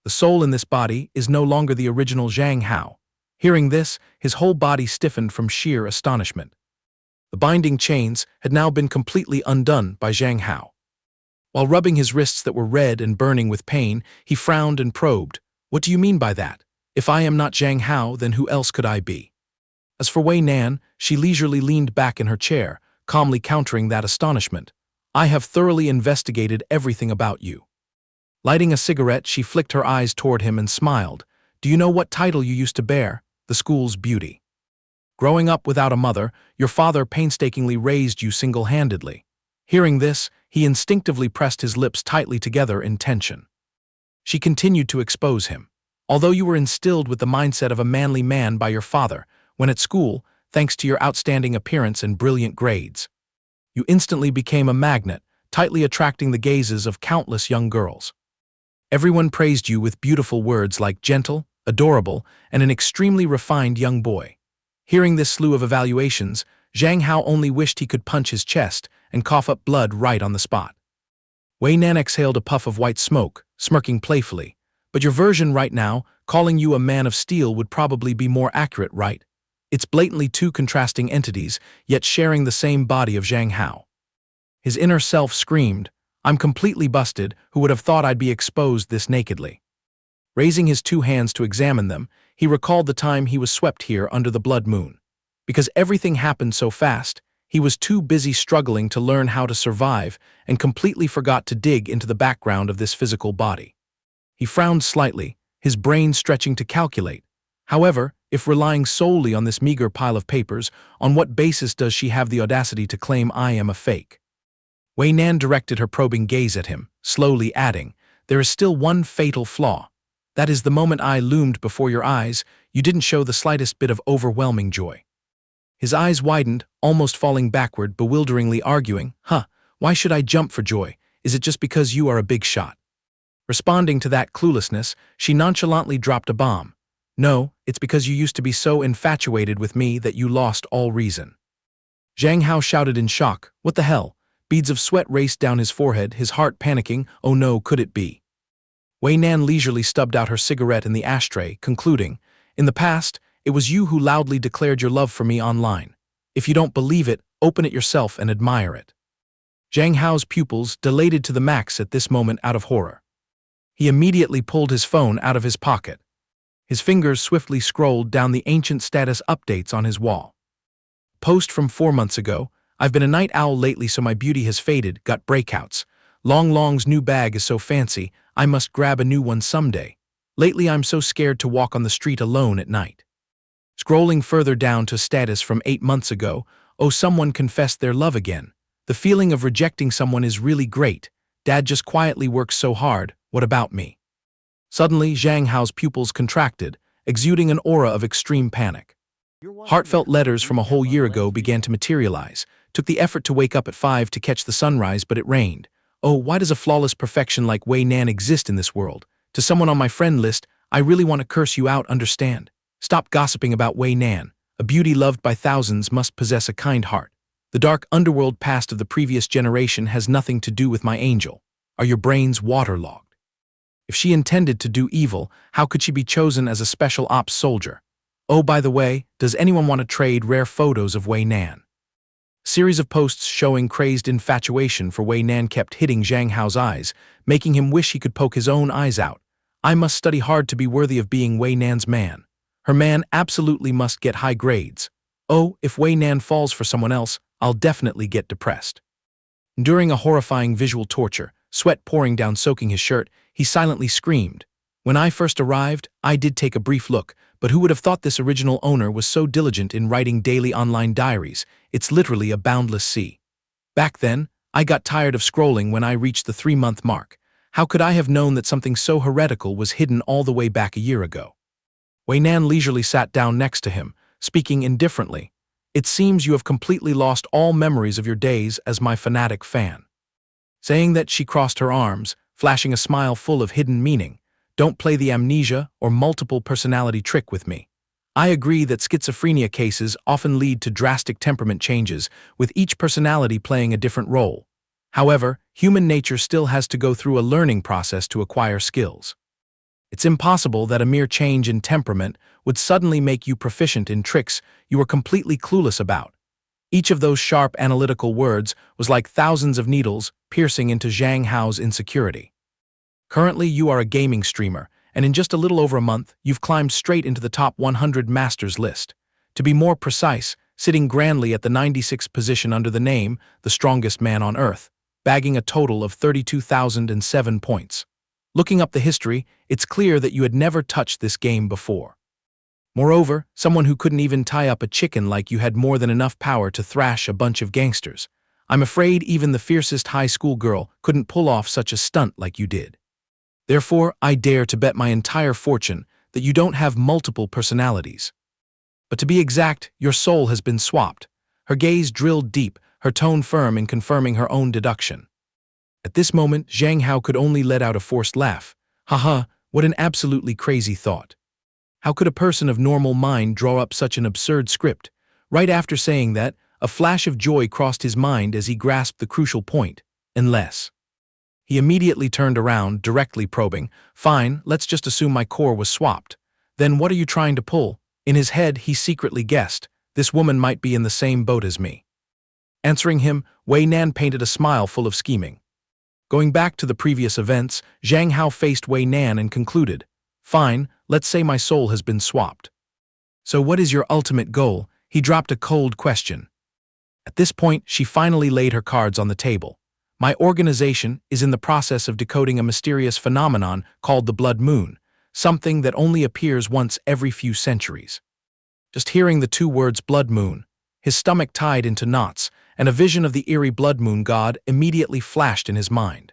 The soul in this body is no longer the original Zhang Hao. Hearing this, his whole body stiffened from sheer astonishment. The binding chains had now been completely undone by Zhang Hao. While rubbing his wrists that were red and burning with pain, he frowned and probed. What do you mean by that? If I am not Zhang Hao, then who else could I be? As for Wei Nan, she leisurely leaned back in her chair, calmly countering that astonishment. I have thoroughly investigated everything about you. Lighting a cigarette, she flicked her eyes toward him and smiled. Do you know what title you used to bear? The school's beauty. Growing up without a mother, your father painstakingly raised you single-handedly. Hearing this, he instinctively pressed his lips tightly together in tension. She continued to expose him. Although you were instilled with the mindset of a manly man by your father, when at school, thanks to your outstanding appearance and brilliant grades, you instantly became a magnet, tightly attracting the gazes of countless young girls. Everyone praised you with beautiful words like gentle, adorable, and an extremely refined young boy. Hearing this slew of evaluations, Zhang Hao only wished he could punch his chest and cough up blood right on the spot. Wei Nan exhaled a puff of white smoke, smirking playfully. But your version right now, calling you a man of steel, would probably be more accurate, right? It's blatantly two contrasting entities, yet sharing the same body of Zhang Hao. His inner self screamed, I'm completely busted, who would have thought I'd be exposed this nakedly? Raising his two hands to examine them, he recalled the time he was swept here under the blood moon. Because everything happened so fast, he was too busy struggling to learn how to survive and completely forgot to dig into the background of this physical body. He frowned slightly, his brain stretching to calculate. However, if relying solely on this meager pile of papers, on what basis does she have the audacity to claim I am a fake? Wei Nan directed her probing gaze at him, slowly adding, there is still one fatal flaw. That is the moment I loomed before your eyes, you didn't show the slightest bit of overwhelming joy. His eyes widened, almost falling backward, bewilderingly arguing, why should I jump for joy? Is it just because you are a big shot? Responding to that cluelessness, she nonchalantly dropped a bomb. No, it's because you used to be so infatuated with me that you lost all reason. Zhang Hao shouted in shock, what the hell? Beads of sweat raced down his forehead, his heart panicking, oh no, could it be? Wei Nan leisurely stubbed out her cigarette in the ashtray, concluding, in the past, it was you who loudly declared your love for me online. If you don't believe it, open it yourself and admire it. Zhang Hao's pupils dilated to the max at this moment out of horror. He immediately pulled his phone out of his pocket. His fingers swiftly scrolled down the ancient status updates on his wall. Post from 4 months ago, I've been a night owl lately so my beauty has faded, got breakouts. Long Long's new bag is so fancy, I must grab a new one someday. Lately I'm so scared to walk on the street alone at night. Scrolling further down to status from 8 months ago, oh someone confessed their love again. The feeling of rejecting someone is really great. Dad just quietly works so hard, what about me? Suddenly Zhang Hao's pupils contracted, exuding an aura of extreme panic. Heartfelt letters from a whole year ago began to materialize. Took the effort to wake up at 5 to catch the sunrise, but it rained. Oh, why does a flawless perfection like Wei Nan exist in this world? To someone on my friend list, I really want to curse you out, understand? Stop gossiping about Wei Nan. A beauty loved by thousands must possess a kind heart. The dark underworld past of the previous generation has nothing to do with my angel. Are your brains waterlogged? If she intended to do evil, how could she be chosen as a special ops soldier? Oh, by the way, does anyone want to trade rare photos of Wei Nan? A series of posts showing crazed infatuation for Wei Nan kept hitting Zhang Hao's eyes, making him wish he could poke his own eyes out. I must study hard to be worthy of being Wei Nan's man. Her man absolutely must get high grades. Oh, if Wei Nan falls for someone else, I'll definitely get depressed. During a horrifying visual torture, sweat pouring down soaking his shirt, he silently screamed. When I first arrived, I did take a brief look, but who would have thought this original owner was so diligent in writing daily online diaries? It's literally a boundless sea. Back then, I got tired of scrolling when I reached the 3-month mark. How could I have known that something so heretical was hidden all the way back a year ago? Wei Nan leisurely sat down next to him, speaking indifferently. It seems you have completely lost all memories of your days as my fanatic fan. Saying that, she crossed her arms, flashing a smile full of hidden meaning. Don't play the amnesia or multiple personality trick with me. I agree that schizophrenia cases often lead to drastic temperament changes, with each personality playing a different role. However, human nature still has to go through a learning process to acquire skills. It's impossible that a mere change in temperament would suddenly make you proficient in tricks you were completely clueless about. Each of those sharp analytical words was like thousands of needles piercing into Zhang Hao's insecurity. Currently, you are a gaming streamer, and in just a little over a month, you've climbed straight into the top 100 masters list. To be more precise, sitting grandly at the 96th position under the name, the strongest man on earth, bagging a total of 32,007 points. Looking up the history, it's clear that you had never touched this game before. Moreover, someone who couldn't even tie up a chicken like you had more than enough power to thrash a bunch of gangsters. I'm afraid even the fiercest high school girl couldn't pull off such a stunt like you did. Therefore, I dare to bet my entire fortune that you don't have multiple personalities. But to be exact, your soul has been swapped. Her gaze drilled deep, her tone firm in confirming her own deduction. At this moment, Zhang Hao could only let out a forced laugh. Haha, what an absolutely crazy thought. How could a person of normal mind draw up such an absurd script? Right after saying that, a flash of joy crossed his mind as he grasped the crucial point. Unless. He immediately turned around, directly probing. Fine, let's just assume my core was swapped. Then what are you trying to pull? In his head, he secretly guessed, this woman might be in the same boat as me. Answering him, Wei Nan painted a smile full of scheming. Going back to the previous events, Zhang Hao faced Wei Nan and concluded, fine, let's say my soul has been swapped. So what is your ultimate goal? He dropped a cold question. At this point, she finally laid her cards on the table. My organization is in the process of decoding a mysterious phenomenon called the blood moon, something that only appears once every few centuries. Just hearing the two words blood moon, his stomach tied into knots, and a vision of the eerie blood moon god immediately flashed in his mind.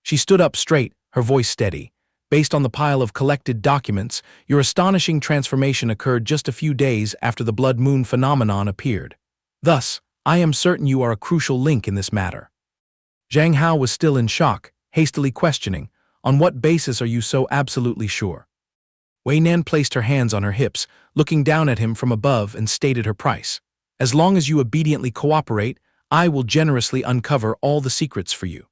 She stood up straight, her voice steady. Based on the pile of collected documents, your astonishing transformation occurred just a few days after the blood moon phenomenon appeared. Thus, I am certain you are a crucial link in this matter. Zhang Hao was still in shock, hastily questioning, on what basis are you so absolutely sure? Wei Nan placed her hands on her hips, looking down at him from above and stated her price. As long as you obediently cooperate, I will generously uncover all the secrets for you.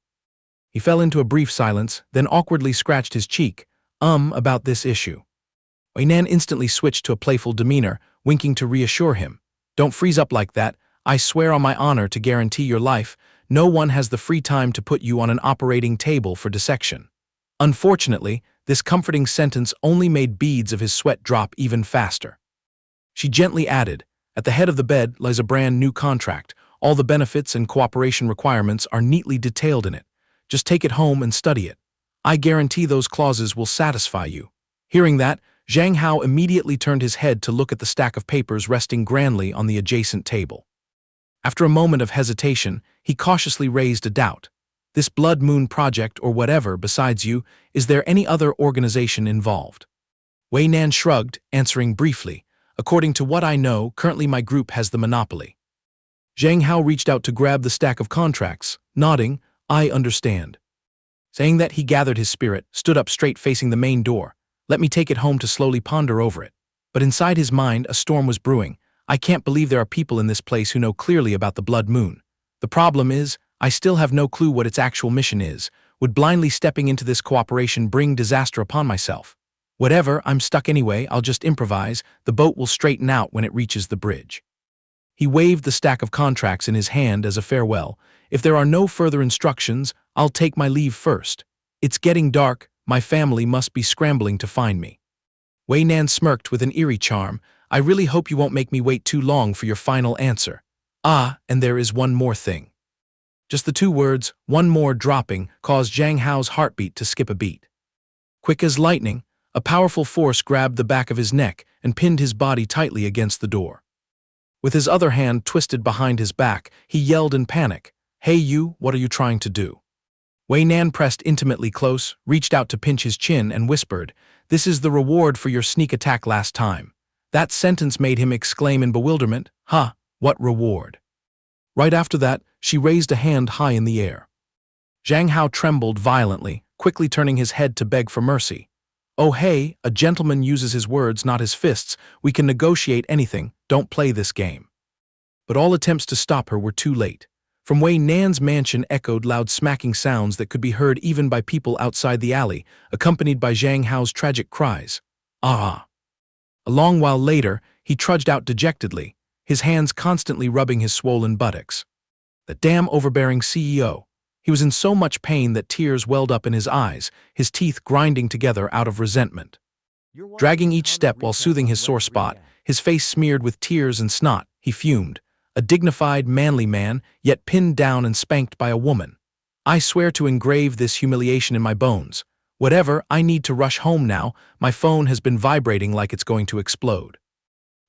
He fell into a brief silence, then awkwardly scratched his cheek, about this issue. Wei Nan instantly switched to a playful demeanor, winking to reassure him. Don't freeze up like that. I swear on my honor to guarantee your life, no one has the free time to put you on an operating table for dissection. Unfortunately, this comforting sentence only made beads of his sweat drop even faster. She gently added, at the head of the bed lies a brand new contract. All the benefits and cooperation requirements are neatly detailed in it. Just take it home and study it. I guarantee those clauses will satisfy you. Hearing that, Zhang Hao immediately turned his head to look at the stack of papers resting grandly on the adjacent table. After a moment of hesitation, he cautiously raised a doubt. This blood moon project or whatever besides you, is there any other organization involved? Wei Nan shrugged, answering briefly, According to what I know, currently my group has the monopoly. Zhang Hao reached out to grab the stack of contracts, nodding, I understand. Saying that, he gathered his spirit, stood up straight facing the main door. Let me take it home to slowly ponder over it. But inside his mind, a storm was brewing. I can't believe there are people in this place who know clearly about the blood moon. The problem is, I still have no clue what its actual mission is. Would blindly stepping into this cooperation bring disaster upon myself? Whatever, I'm stuck anyway, I'll just improvise. The boat will straighten out when it reaches the bridge. He waved the stack of contracts in his hand as a farewell. If there are no further instructions, I'll take my leave first. It's getting dark, my family must be scrambling to find me. Wei Nan smirked with an eerie charm. I really hope you won't make me wait too long for your final answer. Ah, and there is one more thing. Just the two words, one more dropping, caused Zhang Hao's heartbeat to skip a beat. Quick as lightning, a powerful force grabbed the back of his neck and pinned his body tightly against the door. With his other hand twisted behind his back, he yelled in panic, Hey you, what are you trying to do? Wei Nan pressed intimately close, reached out to pinch his chin and whispered, This is the reward for your sneak attack last time. That sentence made him exclaim in bewilderment, Huh, what reward? Right after that, she raised a hand high in the air. Zhang Hao trembled violently, quickly turning his head to beg for mercy. Oh hey, a gentleman uses his words, not his fists. We can negotiate anything, don't play this game. But all attempts to stop her were too late. From Wei Nan's mansion echoed loud smacking sounds that could be heard even by people outside the alley, accompanied by Zhang Hao's tragic cries. Ah! A long while later, he trudged out dejectedly, his hands constantly rubbing his swollen buttocks. The damn overbearing CEO. He was in so much pain that tears welled up in his eyes, his teeth grinding together out of resentment. Dragging each step while soothing his sore spot, his face smeared with tears and snot, he fumed. A dignified, manly man, yet pinned down and spanked by a woman. I swear to engrave this humiliation in my bones. Whatever, I need to rush home now. My phone has been vibrating like it's going to explode.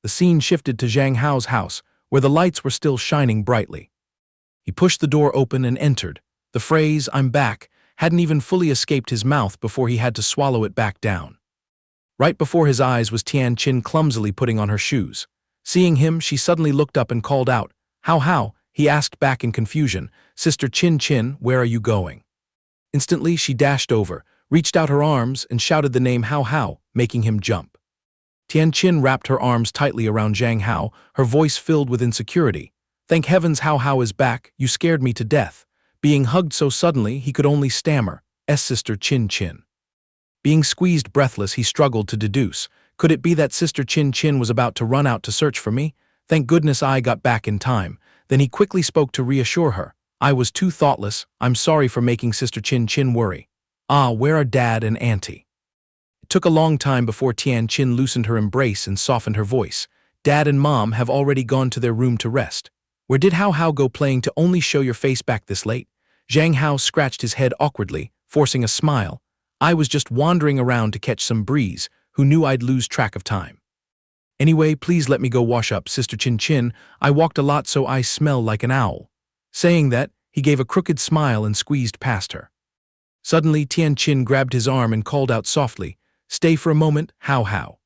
The scene shifted to Zhang Hao's house, where the lights were still shining brightly. He pushed the door open and entered. The phrase, I'm back, hadn't even fully escaped his mouth before he had to swallow it back down. Right before his eyes was Tian Qin clumsily putting on her shoes. Seeing him, she suddenly looked up and called out, How? He asked back in confusion, Sister Qin Qin, where are you going? Instantly, she dashed over, reached out her arms, and shouted the name How, making him jump. Tian Qin wrapped her arms tightly around Zhang Hao, her voice filled with insecurity. Thank heavens How is back, you scared me to death. Being hugged so suddenly, he could only stammer, Sister Qin Qin. Being squeezed breathless, he struggled to deduce. Could it be that Sister Qin Qin was about to run out to search for me? Thank goodness I got back in time. Then he quickly spoke to reassure her. I was too thoughtless. I'm sorry for making Sister Qin Qin worry. Ah, where are Dad and Auntie? It took a long time before Tian Qin loosened her embrace and softened her voice. Dad and Mom have already gone to their room to rest. Where did How go playing to only show your face back this late? Zhang Hao scratched his head awkwardly, forcing a smile. I was just wandering around to catch some breeze. Who knew I'd lose track of time? Anyway, please let me go wash up, Sister Qin Qin. I walked a lot so I smell like an owl. Saying that, he gave a crooked smile and squeezed past her. Suddenly, Tian Qin grabbed his arm and called out softly, Stay for a moment, How?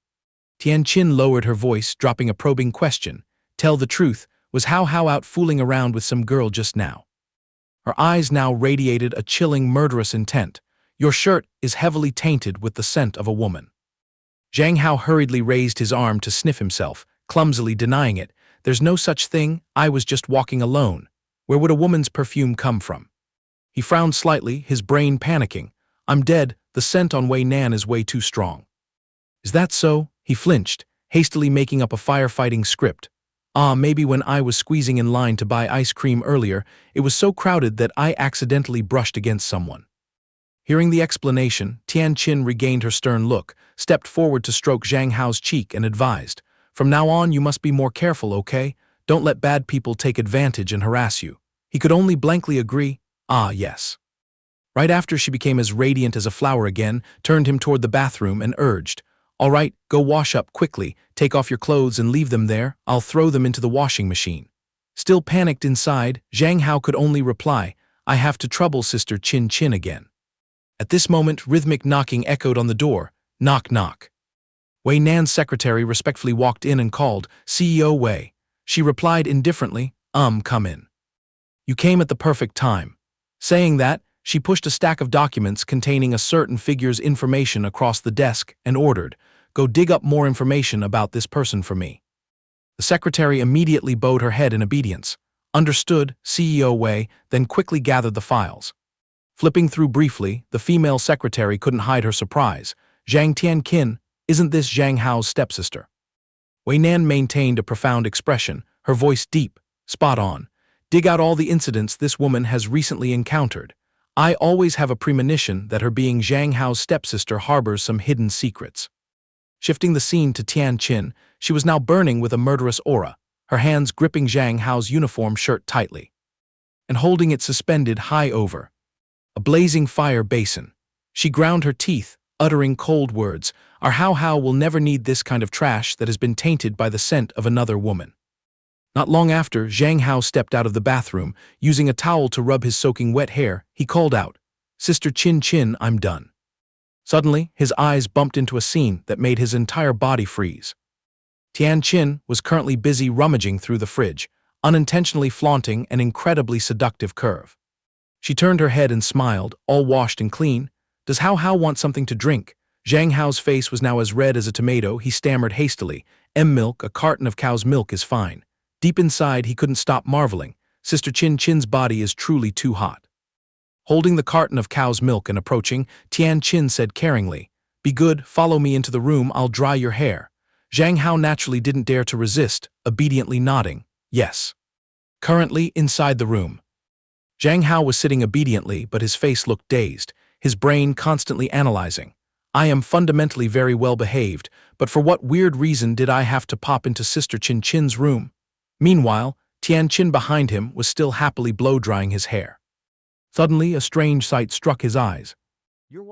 Tian Qin lowered her voice, dropping a probing question. Tell the truth, was How out fooling around with some girl just now? Her eyes now radiated a chilling, murderous intent. Your shirt is heavily tainted with the scent of a woman. Zhang Hao hurriedly raised his arm to sniff himself, clumsily denying it. There's no such thing, I was just walking alone. Where would a woman's perfume come from? He frowned slightly, his brain panicking. I'm dead, the scent on Wei Nan is way too strong. Is that so? He flinched, hastily making up a firefighting script. Maybe when I was squeezing in line to buy ice cream earlier, it was so crowded that I accidentally brushed against someone. Hearing the explanation, Tian Qin regained her stern look, stepped forward to stroke Zhang Hao's cheek and advised, From now on you must be more careful, okay? Don't let bad people take advantage and harass you. He could only blankly agree, yes. Right after she became as radiant as a flower again, turned him toward the bathroom and urged, All right, go wash up quickly, take off your clothes and leave them there, I'll throw them into the washing machine. Still panicked inside, Zhang Hao could only reply, I have to trouble Sister Qin Qin again. At this moment, rhythmic knocking echoed on the door. Knock, knock. Wei Nan's secretary respectfully walked in and called, CEO Wei. She replied indifferently, come in. You came at the perfect time. Saying that, she pushed a stack of documents containing a certain figure's information across the desk and ordered, go dig up more information about this person for me. The secretary immediately bowed her head in obedience. Understood, CEO Wei, then quickly gathered the files. Flipping through briefly, the female secretary couldn't hide her surprise. Zhang Tianqin, isn't this Zhang Hao's stepsister? Wei Nan maintained a profound expression, her voice deep, spot on. Dig out all the incidents this woman has recently encountered. I always have a premonition that her being Zhang Hao's stepsister harbors some hidden secrets. Shifting the scene to Tianqin, she was now burning with a murderous aura, her hands gripping Zhang Hao's uniform shirt tightly and holding it suspended high over a blazing fire basin. She ground her teeth, uttering cold words. Our Hao will never need this kind of trash that has been tainted by the scent of another woman. Not long after, Zhang Hao stepped out of the bathroom. Using a towel to rub his soaking wet hair, he called out, Sister Qin, I'm done. Suddenly, his eyes bumped into a scene that made his entire body freeze. Tianqin was currently busy rummaging through the fridge, unintentionally flaunting an incredibly seductive curve. She turned her head and smiled, all washed and clean. Does Hao want something to drink? Zhang Hao's face was now as red as a tomato. He stammered hastily, milk, a carton of cow's milk is fine. Deep inside, he couldn't stop marveling. Sister Qin's body is truly too hot. Holding the carton of cow's milk and approaching, Tianqin said caringly, Be good, follow me into the room, I'll dry your hair. Zhang Hao naturally didn't dare to resist, obediently nodding, yes. Currently, inside the room. Zhang Hao was sitting obediently, but his face looked dazed, his brain constantly analyzing. I am fundamentally very well behaved, but for what weird reason did I have to pop into Sister Qin's room? Meanwhile, Tianqin behind him was still happily blow-drying his hair. Suddenly, a strange sight struck his eyes.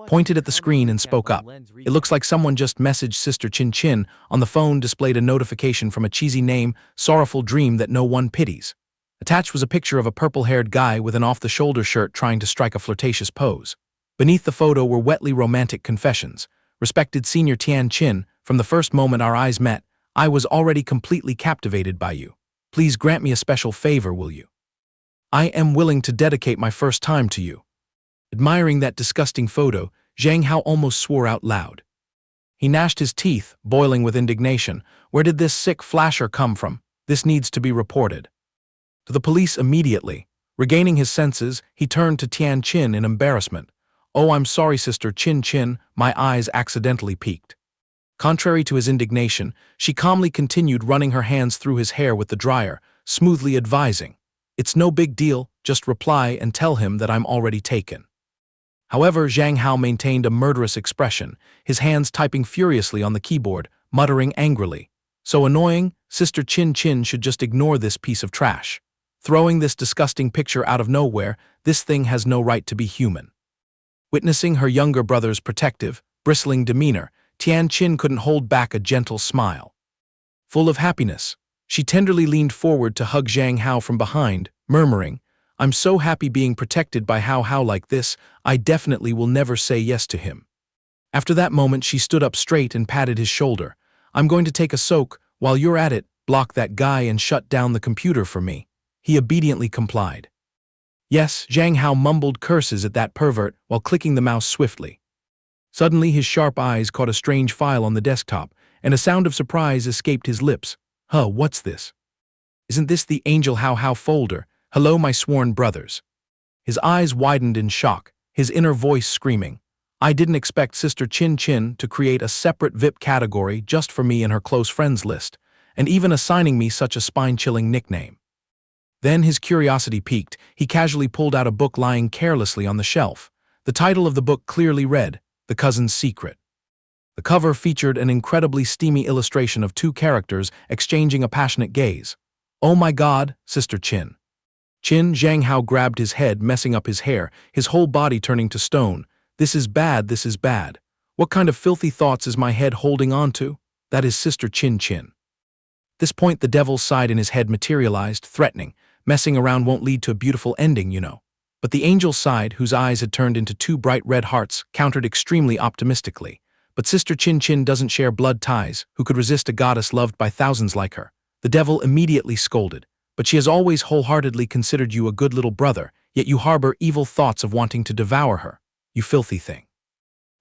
Pointed at the screen and spoke up. It looks like someone just messaged Sister Qin. On the phone displayed a notification from a cheesy name, sorrowful dream that no one pities. Attached was a picture of a purple-haired guy with an off-the-shoulder shirt trying to strike a flirtatious pose. Beneath the photo were wetly romantic confessions. Respected Senior Tianqin, from the first moment our eyes met, I was already completely captivated by you. Please grant me a special favor, will you? I am willing to dedicate my first time to you. Admiring that disgusting photo, Zhang Hao almost swore out loud. He gnashed his teeth, boiling with indignation. Where did this sick flasher come from? This needs to be reported. To the police immediately. Regaining his senses, he turned to Tianqin in embarrassment. Oh, I'm sorry, Sister Qin, my eyes accidentally peeked. Contrary to his indignation, she calmly continued running her hands through his hair with the dryer, smoothly advising, It's no big deal, just reply and tell him that I'm already taken. However, Zhang Hao maintained a murderous expression, his hands typing furiously on the keyboard, muttering angrily, So annoying, Sister Qin should just ignore this piece of trash. Throwing this disgusting picture out of nowhere, this thing has no right to be human. Witnessing her younger brother's protective, bristling demeanor, Tianqin couldn't hold back a gentle smile. Full of happiness, she tenderly leaned forward to hug Zhang Hao from behind, murmuring, I'm so happy being protected by Hao like this, I definitely will never say yes to him. After that moment, she stood up straight and patted his shoulder. I'm going to take a soak. While you're at it, block that guy and shut down the computer for me. He obediently complied. Yes, Zhang Hao mumbled curses at that pervert while clicking the mouse swiftly. Suddenly, his sharp eyes caught a strange file on the desktop, and a sound of surprise escaped his lips. What's this? Isn't this the Angel Hao folder? Hello, my sworn brothers. His eyes widened in shock, his inner voice screaming, I didn't expect Sister Qin to create a separate VIP category just for me in her close friends list, and even assigning me such a spine-chilling nickname. Then his curiosity piqued. He casually pulled out a book lying carelessly on the shelf. The title of the book clearly read, The Cousin's Secret. The cover featured an incredibly steamy illustration of two characters exchanging a passionate gaze. Oh my God, Sister Qin. Zhang Hao grabbed his head, messing up his hair, his whole body turning to stone. This is bad, this is bad. What kind of filthy thoughts is my head holding on to? That is Sister Qin. At this point, the devil's side in his head materialized, threatening. Messing around won't lead to a beautiful ending, you know. But the angel's side, whose eyes had turned into two bright red hearts, countered extremely optimistically. But Sister Chin Chin doesn't share blood ties. Who could resist a goddess loved by thousands like her? The devil immediately scolded. But she has always wholeheartedly considered you a good little brother, yet you harbor evil thoughts of wanting to devour her. You filthy thing.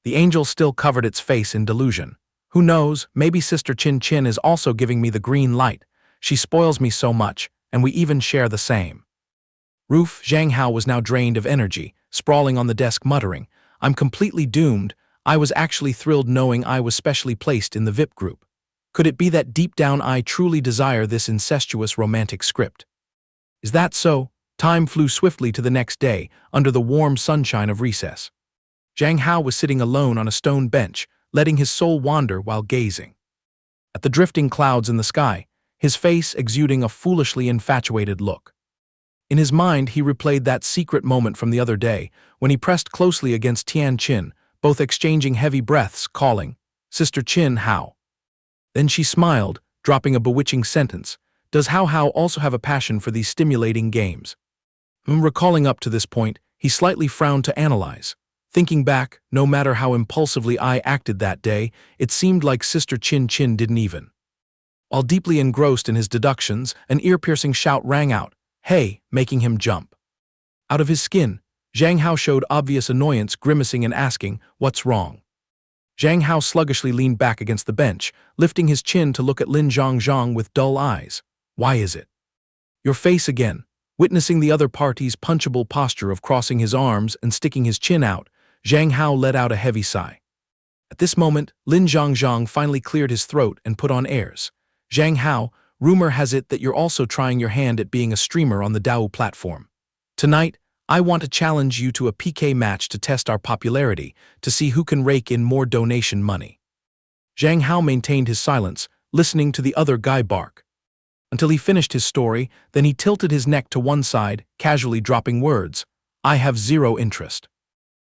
The angel still covered its face in delusion. Who knows, maybe Sister Chin Chin is also giving me the green light. She spoils me so much, and we even share the same. Zhang Hao was now drained of energy, sprawling on the desk muttering, I'm completely doomed. I was actually thrilled knowing I was specially placed in the VIP group. Could it be that deep down I truly desire this incestuous romantic script? Is that so? Time flew swiftly to the next day, under the warm sunshine of recess. Zhang Hao was sitting alone on a stone bench, letting his soul wander while gazing at the drifting clouds in the sky, his face exuding a foolishly infatuated look. In his mind, he replayed that secret moment from the other day, when he pressed closely against Tian Qin, both exchanging heavy breaths, calling, Sister Chin Hao. Then she smiled, dropping a bewitching sentence, Does Hao Hao also have a passion for these stimulating games? Recalling up to this point, he slightly frowned to analyze. Thinking back, no matter how impulsively I acted that day, it seemed like Sister Chin Chin didn't even. While deeply engrossed in his deductions, an ear-piercing shout rang out, Hey, making him jump. Out of his skin, Zhang Hao showed obvious annoyance, grimacing and asking, What's wrong? Zhang Hao sluggishly leaned back against the bench, lifting his chin to look at Lin Zhangzhang with dull eyes. Why is it? Your face again. Witnessing the other party's punchable posture of crossing his arms and sticking his chin out, Zhang Hao let out a heavy sigh. At this moment, Lin Zhangzhang finally cleared his throat and put on airs. Zhang Hao, rumor has it that you're also trying your hand at being a streamer on the Dao platform. Tonight, I want to challenge you to a PK match to test our popularity, to see who can rake in more donation money. Zhang Hao maintained his silence, listening to the other guy bark. Until he finished his story, then he tilted his neck to one side, casually dropping words, I have zero interest.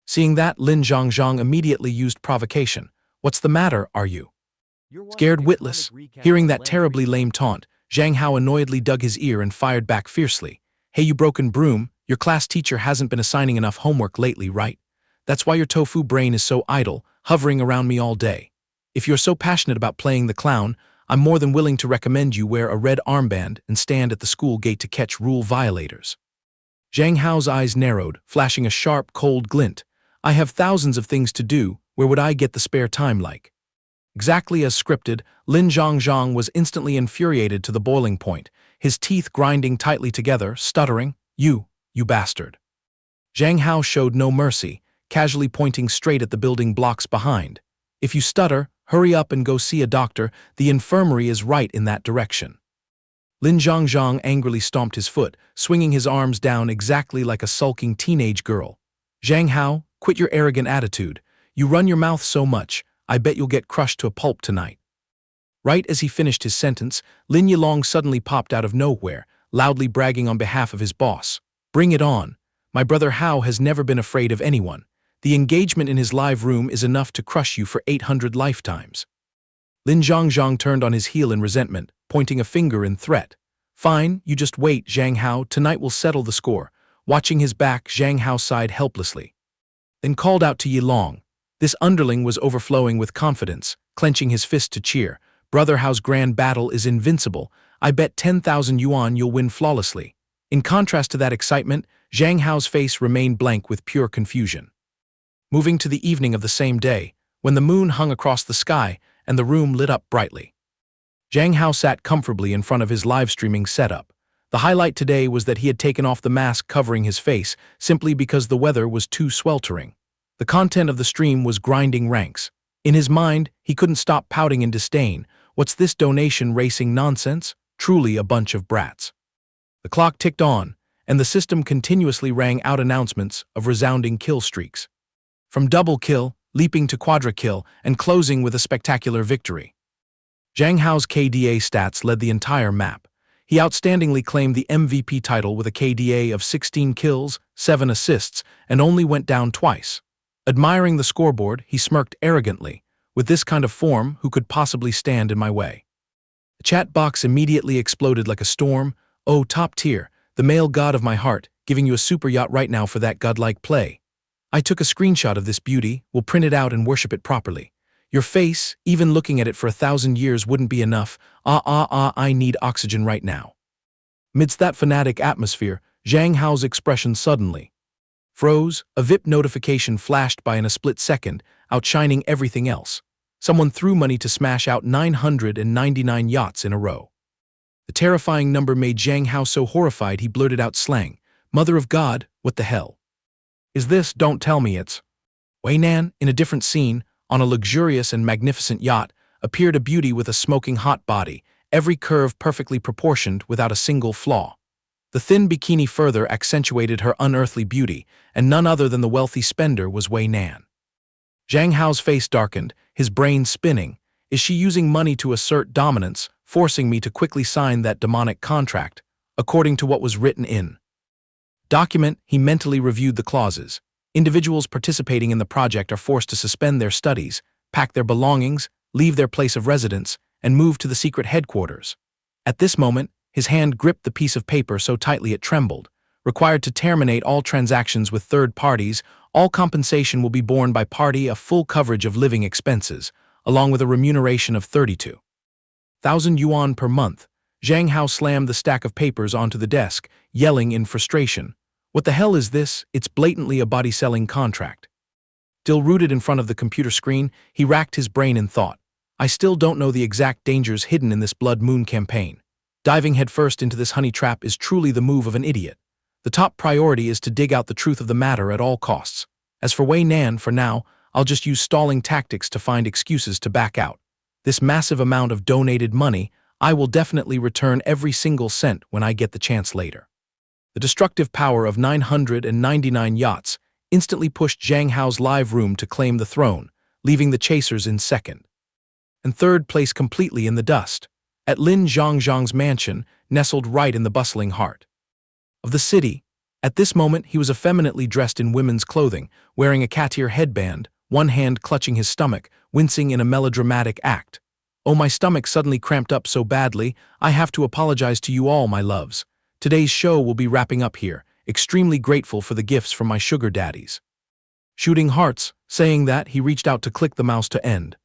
Seeing that, Lin Zhangzhang immediately used provocation. What's the matter, are you? Scared witless. Hearing that terribly lame taunt, Zhang Hao annoyedly dug his ear and fired back fiercely. Hey you broken broom, your class teacher hasn't been assigning enough homework lately, right? That's why your tofu brain is so idle, hovering around me all day. If you're so passionate about playing the clown, I'm more than willing to recommend you wear a red armband and stand at the school gate to catch rule violators. Zhang Hao's eyes narrowed, flashing a sharp, cold glint. I have thousands of things to do, where would I get the spare time like? Exactly as scripted, Lin Zhangzhang was instantly infuriated to the boiling point, his teeth grinding tightly together, stuttering, You bastard. Zhang Hao showed no mercy, casually pointing straight at the building blocks behind. If you stutter, hurry up and go see a doctor, the infirmary is right in that direction. Lin Zhangzhang angrily stomped his foot, swinging his arms down exactly like a sulking teenage girl. Zhang Hao, quit your arrogant attitude. You run your mouth so much, I bet you'll get crushed to a pulp tonight. Right as he finished his sentence, Lin Yilong suddenly popped out of nowhere, loudly bragging on behalf of his boss. Bring it on. My brother Hao has never been afraid of anyone. The engagement in his live room is enough to crush you for 800 lifetimes. Lin Zhangzhang turned on his heel in resentment, pointing a finger in threat. Fine, you just wait, Zhang Hao, tonight will settle the score. Watching his back, Zhang Hao sighed helplessly. Then called out to Yilong. This underling was overflowing with confidence, clenching his fist to cheer. Brother Hao's grand battle is invincible. I bet 10,000 yuan you'll win flawlessly. In contrast to that excitement, Zhang Hao's face remained blank with pure confusion. Moving to the evening of the same day, when the moon hung across the sky and the room lit up brightly. Zhang Hao sat comfortably in front of his live-streaming setup. The highlight today was that he had taken off the mask covering his face simply because the weather was too sweltering. The content of the stream was grinding ranks. In his mind, he couldn't stop pouting in disdain. What's this donation racing nonsense? Truly a bunch of brats. The clock ticked on, and the system continuously rang out announcements of resounding kill streaks. From double kill, leaping to quadra kill, and closing with a spectacular victory. Zhang Hao's KDA stats led the entire map. He outstandingly claimed the MVP title with a KDA of 16 kills, 7 assists, and only went down twice. Admiring the scoreboard, he smirked arrogantly. With this kind of form, who could possibly stand in my way? The chat box immediately exploded like a storm. Oh, top tier, the male god of my heart, giving you a super yacht right now for that godlike play. I took a screenshot of this beauty, will print it out and worship it properly. Your face, even looking at it for 1,000 years wouldn't be enough. I need oxygen right now. Amidst that fanatic atmosphere, Zhang Hao's expression suddenly froze. A VIP notification flashed by in a split second, outshining everything else. Someone threw money to smash out 999 yachts in a row. The terrifying number made Zhang Hao so horrified he blurted out slang. Mother of God, what the hell is this? Don't tell me it's Wei Nan. In a different scene, on a luxurious and magnificent yacht, appeared a beauty with a smoking hot body, every curve perfectly proportioned without a single flaw. The thin bikini further accentuated her unearthly beauty, and none other than the wealthy spender was Wei Nan. Zhang Hao's face darkened, his brain spinning. Is she using money to assert dominance, forcing me to quickly sign that demonic contract, according to what was written in document? He mentally reviewed the clauses. Individuals participating in the project are forced to suspend their studies, pack their belongings, leave their place of residence, and move to the secret headquarters. At this moment, his hand gripped the piece of paper so tightly it trembled. Required to terminate all transactions with third parties, all compensation will be borne by party, a full coverage of living expenses, along with a remuneration of 32,000 yuan per month. Zhang Hao slammed the stack of papers onto the desk, yelling in frustration. What the hell is this? It's blatantly a body-selling contract. Still rooted in front of the computer screen, he racked his brain in thought. I still don't know the exact dangers hidden in this Blood Moon campaign. Diving headfirst into this honey trap is truly the move of an idiot. The top priority is to dig out the truth of the matter at all costs. As for Wei Nan, for now, I'll just use stalling tactics to find excuses to back out. This massive amount of donated money, I will definitely return every single cent when I get the chance later. The destructive power of 999 yachts instantly pushed Zhang Hao's live room to claim the throne, leaving the chasers in second and third place completely in the dust. At Lin Zhangzhang's mansion, nestled right in the bustling heart of the city. At this moment, he was effeminately dressed in women's clothing, wearing a cat ear headband, one hand clutching his stomach, wincing in a melodramatic act. Oh, my stomach suddenly cramped up so badly, I have to apologize to you all, my loves. Today's show will be wrapping up here, extremely grateful for the gifts from my sugar daddies. Shooting hearts, saying that, he reached out to click the mouse to end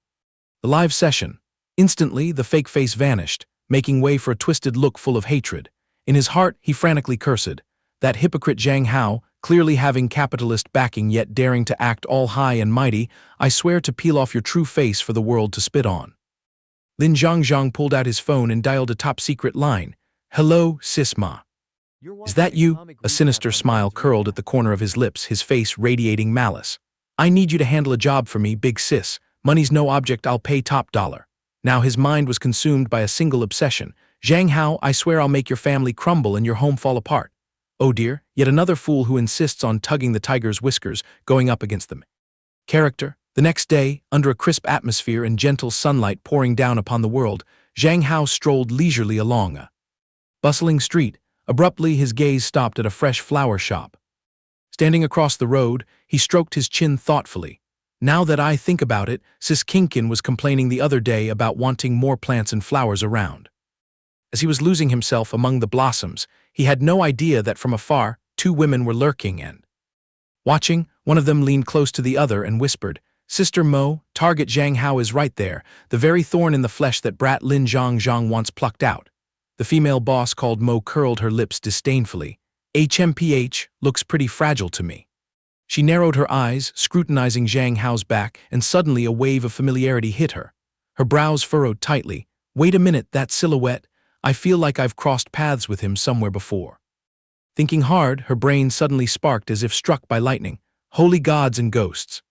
the live session. Instantly, the fake face vanished, making way for a twisted look full of hatred. In his heart, he frantically cursed. That hypocrite Zhang Hao, clearly having capitalist backing yet daring to act all high and mighty, I swear to peel off your true face for the world to spit on. Lin Zhangzhang pulled out his phone and dialed a top-secret line. Hello, sis ma. Is that you? A sinister smile curled at the corner of his lips, his face radiating malice. I need you to handle a job for me, big sis. Money's no object, I'll pay top dollar. Now his mind was consumed by a single obsession. Zhang Hao, I swear I'll make your family crumble and your home fall apart. Oh dear, yet another fool who insists on tugging the tiger's whiskers, going up against them. Character. The next day, under a crisp atmosphere and gentle sunlight pouring down upon the world, Zhang Hao strolled leisurely along a bustling street. Abruptly, his gaze stopped at a fresh flower shop. Standing across the road, he stroked his chin thoughtfully. Now that I think about it, Sis Kinkin was complaining the other day about wanting more plants and flowers around. As he was losing himself among the blossoms, he had no idea that from afar, two women were lurking and watching. One of them leaned close to the other and whispered, Sister Mo, target Zhang Hao is right there, the very thorn in the flesh that brat Lin Zhangzhang once plucked out. The female boss called Mo curled her lips disdainfully. HMPH, looks pretty fragile to me. She narrowed her eyes, scrutinizing Zhang Hao's back, and suddenly a wave of familiarity hit her. Her brows furrowed tightly. Wait a minute, that silhouette, I feel like I've crossed paths with him somewhere before. Thinking hard, her brain suddenly sparked as if struck by lightning. Holy gods and ghosts.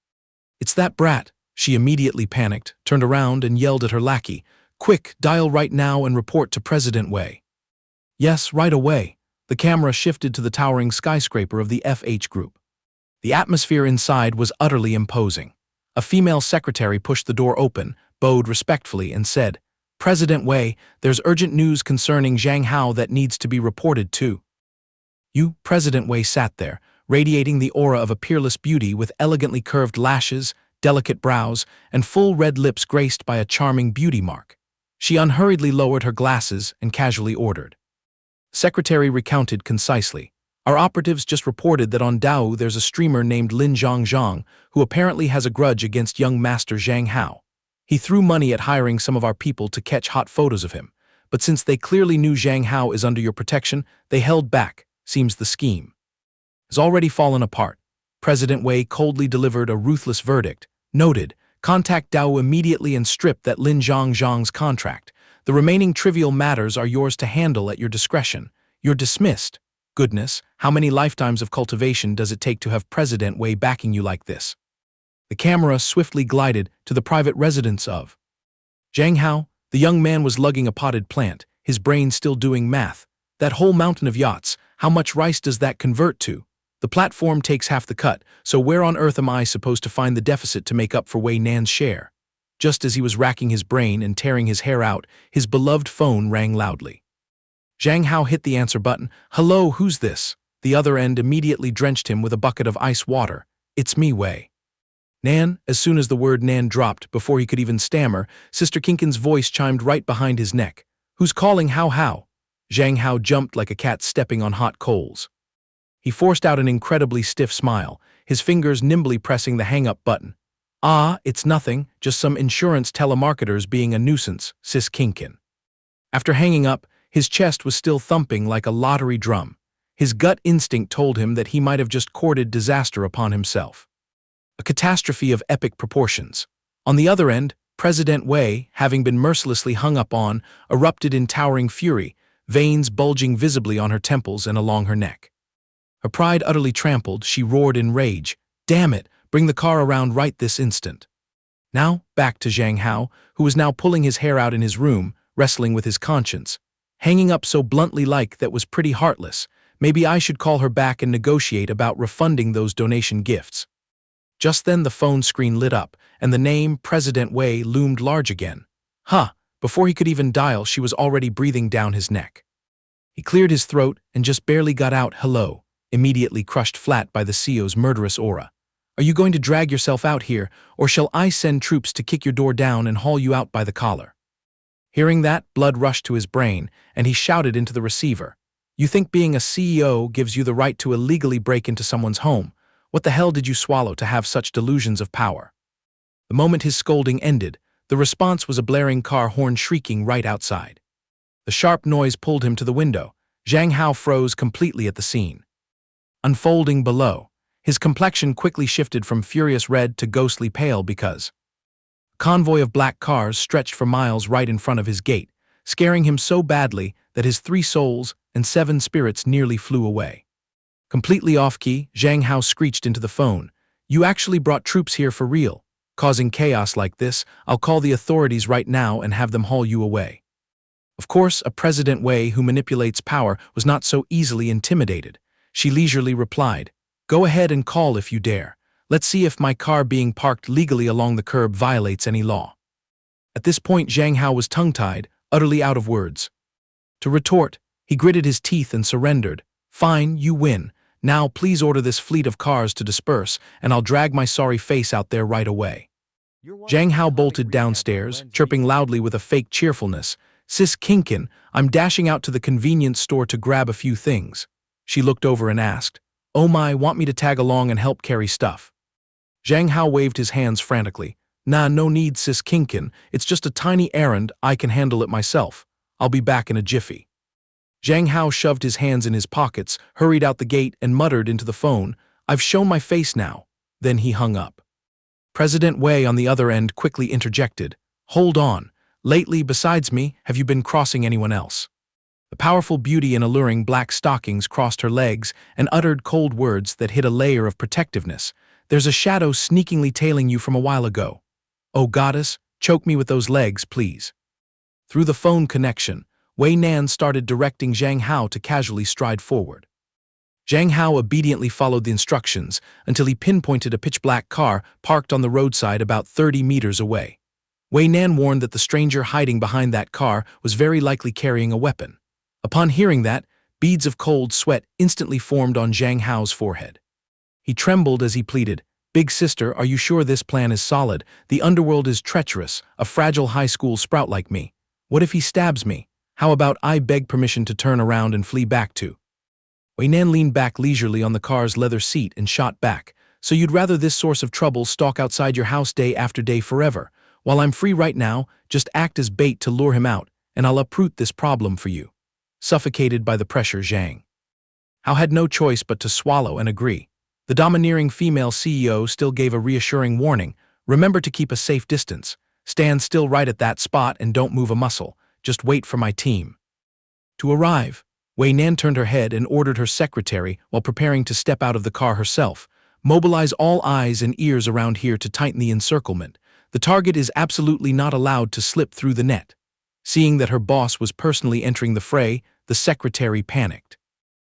It's that brat. She immediately panicked, turned around and yelled at her lackey. Quick, dial right now and report to President Wei. Yes, right away. The camera shifted to the towering skyscraper of the FH Group. The atmosphere inside was utterly imposing. A female secretary pushed the door open, bowed respectfully, and said, President Wei, there's urgent news concerning Zhang Hao that needs to be reported to you. President Wei sat there, radiating the aura of a peerless beauty with elegantly curved lashes, delicate brows, and full red lips graced by a charming beauty mark. She unhurriedly lowered her glasses and casually ordered. Secretary recounted concisely. Our operatives just reported that on Dao there's a streamer named Lin Zhangzhang who apparently has a grudge against young master Zhang Hao. He threw money at hiring some of our people to catch hot photos of him, but since they clearly knew Zhang Hao is under your protection, they held back, seems the scheme has already fallen apart. President Wei coldly delivered a ruthless verdict. Noted, contact Dao immediately and strip that Lin Zhang's contract. The remaining trivial matters are yours to handle at your discretion. You're dismissed. Goodness, how many lifetimes of cultivation does it take to have President Wei backing you like this? The camera swiftly glided to the private residence of Zhang Hao. The young man was lugging a potted plant, his brain still doing math. That whole mountain of yachts, how much rice does that convert to? The platform takes half the cut, so where on earth am I supposed to find the deficit to make up for Wei Nan's share? Just as he was racking his brain and tearing his hair out, his beloved phone rang loudly. Zhang Hao hit the answer button. Hello, who's this? The other end immediately drenched him with a bucket of ice water. It's me, Wei. Nan. As soon as the word Nan dropped, before he could even stammer, Sister Kinkin's voice chimed right behind his neck. Who's calling Hao? Zhang Hao jumped like a cat stepping on hot coals. He forced out an incredibly stiff smile, his fingers nimbly pressing the hang-up button. Ah, it's nothing, just some insurance telemarketers being a nuisance, Sis Kinkin. After hanging up, his chest was still thumping like a lottery drum. His gut instinct told him that he might have just courted disaster upon himself. A catastrophe of epic proportions. On the other end, President Wei, having been mercilessly hung up on, erupted in towering fury, veins bulging visibly on her temples and along her neck. Her pride utterly trampled, she roared in rage. Damn it, bring the car around right this instant. Now, back to Zhang Hao, who was now pulling his hair out in his room, wrestling with his conscience. Hanging up so bluntly like that was pretty heartless. Maybe I should call her back and negotiate about refunding those donation gifts. Just then the phone screen lit up, and the name President Wei loomed large again. Before he could even dial, she was already breathing down his neck. He cleared his throat and just barely got out hello, immediately crushed flat by the CEO's murderous aura. Are you going to drag yourself out here, or shall I send troops to kick your door down and haul you out by the collar? Hearing that, blood rushed to his brain, and he shouted into the receiver. You think being a CEO gives you the right to illegally break into someone's home? What the hell did you swallow to have such delusions of power? The moment his scolding ended, the response was a blaring car horn shrieking right outside. The sharp noise pulled him to the window. Zhang Hao froze completely at the scene. Unfolding below, his complexion quickly shifted from furious red to ghostly pale because a convoy of black cars stretched for miles right in front of his gate, scaring him so badly that his 3 souls and 7 spirits nearly flew away. Completely off-key, Zhang Hao screeched into the phone. You actually brought troops here for real. Causing chaos like this, I'll call the authorities right now and have them haul you away. Of course, a President Wei who manipulates power was not so easily intimidated. She leisurely replied, Go ahead and call if you dare. Let's see if my car being parked legally along the curb violates any law. At this point, Zhang Hao was tongue-tied, utterly out of words. To retort, he gritted his teeth and surrendered. Fine, you win. Now please order this fleet of cars to disperse, and I'll drag my sorry face out there right away. Zhang Hao bolted downstairs, chirping loudly with a fake cheerfulness. Sis Kinkin, I'm dashing out to the convenience store to grab a few things. She looked over and asked, Oh my, want me to tag along and help carry stuff? Zhang Hao waved his hands frantically. Nah, no need, Sis Kinkin. It's just a tiny errand, I can handle it myself. I'll be back in a jiffy. Zhang Hao shoved his hands in his pockets, hurried out the gate, and muttered into the phone, I've shown my face now. Then he hung up. President Wei on the other end quickly interjected. Hold on. Lately, besides me, have you been crossing anyone else? The powerful beauty in alluring black stockings crossed her legs and uttered cold words that hid a layer of protectiveness. There's a shadow sneakingly tailing you from a while ago. Oh goddess, choke me with those legs, please. Through the phone connection, Wei Nan started directing Zhang Hao to casually stride forward. Zhang Hao obediently followed the instructions until he pinpointed a pitch-black car parked on the roadside about 30 meters away. Wei Nan warned that the stranger hiding behind that car was very likely carrying a weapon. Upon hearing that, beads of cold sweat instantly formed on Zhang Hao's forehead. He trembled as he pleaded, Big sister, are you sure this plan is solid? The underworld is treacherous, a fragile high school sprout like me. What if he stabs me? How about I beg permission to turn around and flee back to? Wei Nan leaned back leisurely on the car's leather seat and shot back. So you'd rather this source of trouble stalk outside your house day after day forever? While I'm free right now, just act as bait to lure him out, and I'll uproot this problem for you. Suffocated by the pressure, Zhang Hao had no choice but to swallow and agree. The domineering female CEO still gave a reassuring warning. Remember to keep a safe distance. Stand still right at that spot and don't move a muscle. Just wait for my team to arrive. Wei Nan turned her head and ordered her secretary, while preparing to step out of the car herself. Mobilize all eyes and ears around here to tighten the encirclement. The target is absolutely not allowed to slip through the net. Seeing that her boss was personally entering the fray, the secretary panicked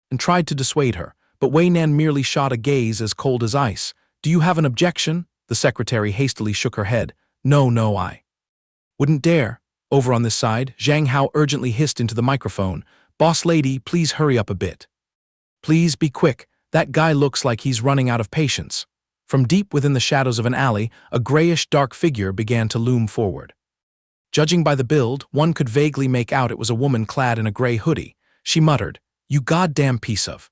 and tried to dissuade her, but Wei Nan merely shot a gaze as cold as ice. Do you have an objection? The secretary hastily shook her head. No, I wouldn't dare. Over on this side, Zhang Hao urgently hissed into the microphone. Boss lady, please hurry up a bit. Please be quick. That guy looks like he's running out of patience. From deep within the shadows of an alley, a grayish dark figure began to loom forward. Judging by the build, one could vaguely make out it was a woman clad in a gray hoodie. She muttered, "You goddamn piece of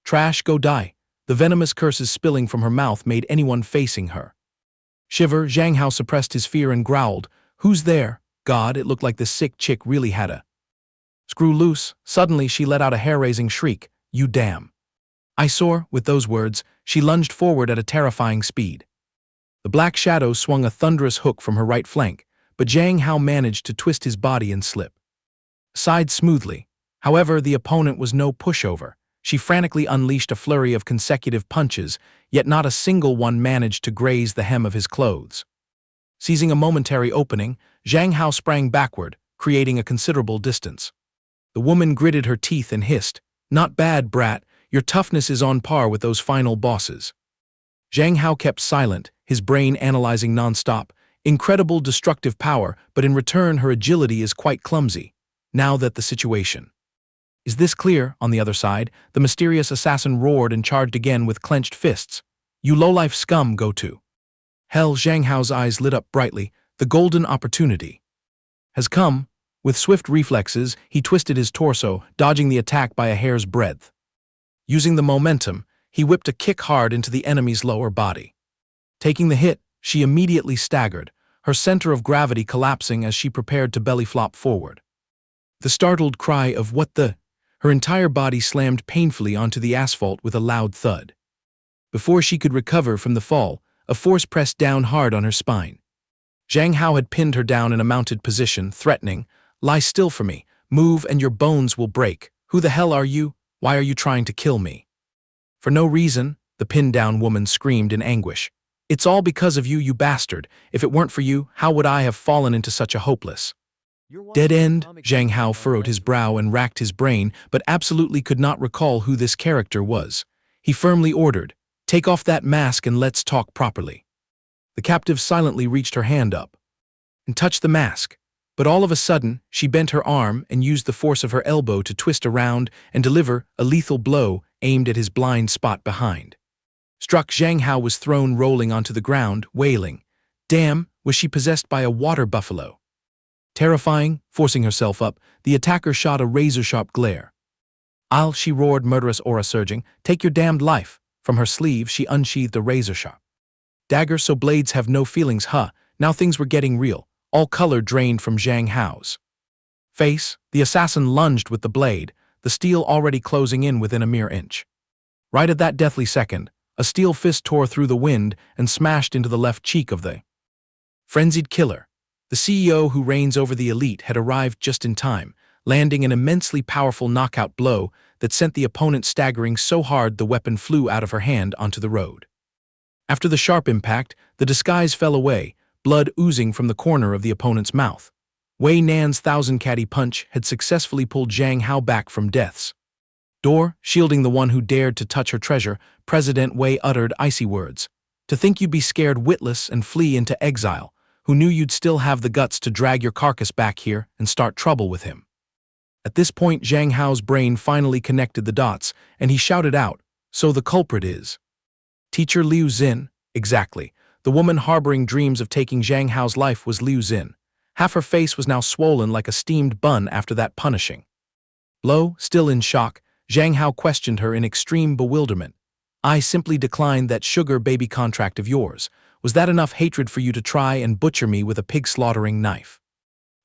trash, go die." The venomous curses spilling from her mouth made anyone facing her shiver. Zhang Hao suppressed his fear and growled, "Who's there?" God, it looked like this sick chick really had a screw loose. Suddenly she let out a hair-raising shriek. "You damn eyesore." With those words, she lunged forward at a terrifying speed. The black shadow swung a thunderous hook from her right flank, but Zhang Hao managed to twist his body and slip aside smoothly. However, the opponent was no pushover. She frantically unleashed a flurry of consecutive punches, yet not a single one managed to graze the hem of his clothes. Seizing a momentary opening, Zhang Hao sprang backward, creating a considerable distance. The woman gritted her teeth and hissed, "Not bad, brat. Your toughness is on par with those final bosses." Zhang Hao kept silent, his brain analyzing nonstop. Incredible destructive power, but in return her agility is quite clumsy. Now that the situation is this clear, on the other side, the mysterious assassin roared and charged again with clenched fists. "You lowlife scum, go to hell." Zhang Hao's eyes lit up brightly. The golden opportunity has come. With swift reflexes, he twisted his torso, dodging the attack by a hair's breadth. Using the momentum, he whipped a kick hard into the enemy's lower body. Taking the hit, she immediately staggered, her center of gravity collapsing as she prepared to belly flop forward. The startled cry of "What the?" Her entire body slammed painfully onto the asphalt with a loud thud. Before she could recover from the fall, a force pressed down hard on her spine. Zhang Hao had pinned her down in a mounted position, threatening, "Lie still for me, move and your bones will break. Who the hell are you? Why are you trying to kill me?" "For no reason," the pinned-down woman screamed in anguish. "It's all because of you, you bastard. If it weren't for you, how would I have fallen into such a hopeless dead end?" Zhang Hao furrowed his brow and racked his brain, but absolutely could not recall who this character was. He firmly ordered, "Take off that mask and let's talk properly." The captive silently reached her hand up and touched the mask, but all of a sudden, she bent her arm and used the force of her elbow to twist around and deliver a lethal blow aimed at his blind spot behind. Struck, Zhang Hao was thrown rolling onto the ground, wailing. Damn, was she possessed by a water buffalo? Terrifying, forcing herself up, the attacker shot a razor-sharp glare. "I'll," she roared, murderous aura surging, "take your damned life." From her sleeve, she unsheathed a razor-sharp dagger so blades have no feelings. Now things were getting real. All color drained from Zhang Hao's face. The assassin lunged with the blade, the steel already closing in within a mere inch. Right at that deathly second, a steel fist tore through the wind and smashed into the left cheek of the frenzied killer. The CEO who reigns over the elite had arrived just in time, landing an immensely powerful knockout blow that sent the opponent staggering so hard the weapon flew out of her hand onto the road. After the sharp impact, the disguise fell away, blood oozing from the corner of the opponent's mouth. Wei Nan's thousand-caddy punch had successfully pulled Zhang Hao back from death's door, shielding the one who dared to touch her treasure. President Wei uttered icy words. "To think you'd be scared witless and flee into exile. Who knew you'd still have the guts to drag your carcass back here and start trouble with him?" At this point, Zhang Hao's brain finally connected the dots, and he shouted out, "So the culprit is Teacher Liu Xin?" Exactly. The woman harboring dreams of taking Zhang Hao's life was Liu Xin. Half her face was now swollen like a steamed bun after that punishing blow. Still in shock, Zhang Hao questioned her in extreme bewilderment. "I simply declined that sugar baby contract of yours. Was that enough hatred for you to try and butcher me with a pig-slaughtering knife?"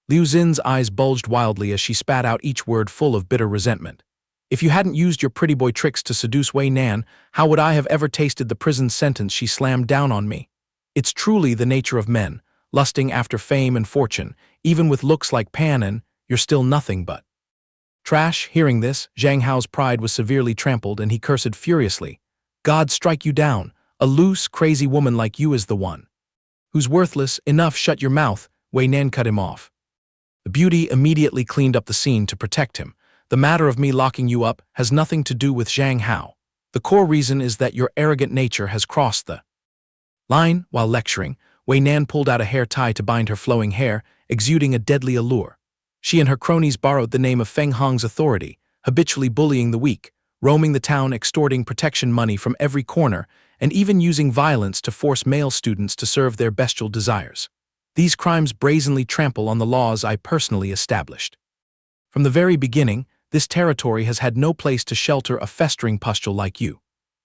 Liu Xin's eyes bulged wildly as she spat out each word full of bitter resentment. "If you hadn't used your pretty boy tricks to seduce Wei Nan, how would I have ever tasted the prison sentence she slammed down on me? It's truly the nature of men, lusting after fame and fortune. Even with looks like Pan, you're still nothing but trash." Hearing this, Zhang Hao's pride was severely trampled and he cursed furiously. "God strike you down. A loose, crazy woman like you is the one who's worthless. Enough, shut your mouth." Wei Nan cut him off. The beauty immediately cleaned up the scene to protect him. "The matter of me locking you up has nothing to do with Zhang Hao. The core reason is that your arrogant nature has crossed the line." While lecturing, Wei Nan pulled out a hair tie to bind her flowing hair, exuding a deadly allure. She and her cronies borrowed the name of Feng Hong's authority, habitually bullying the weak, roaming the town extorting protection money from every corner, and even using violence to force male students to serve their bestial desires. These crimes brazenly trample on the laws I personally established. From the very beginning, this territory has had no place to shelter a festering pustule like you.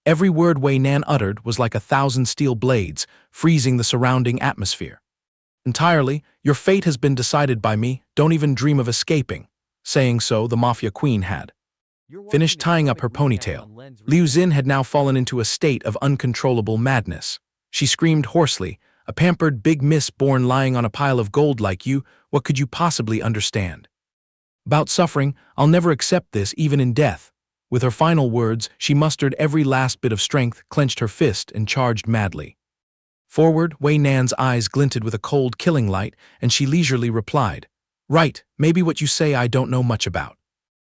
Every word Wei Nan uttered was like 1,000 steel blades, freezing the surrounding atmosphere. "Entirely, your fate has been decided by me. Don't even dream of escaping." Saying so, the Mafia queen had finished tying up her ponytail. Liu Xin had now fallen into a state of uncontrollable madness. She screamed hoarsely, "A pampered big miss born lying on a pile of gold like you, what could you possibly understand about suffering? I'll never accept this, even in death." With her final words, she mustered every last bit of strength, clenched her fist, and charged madly forward. Wei Nan's eyes glinted with a cold, killing light, and she leisurely replied, "Right, maybe what you say I don't know much about.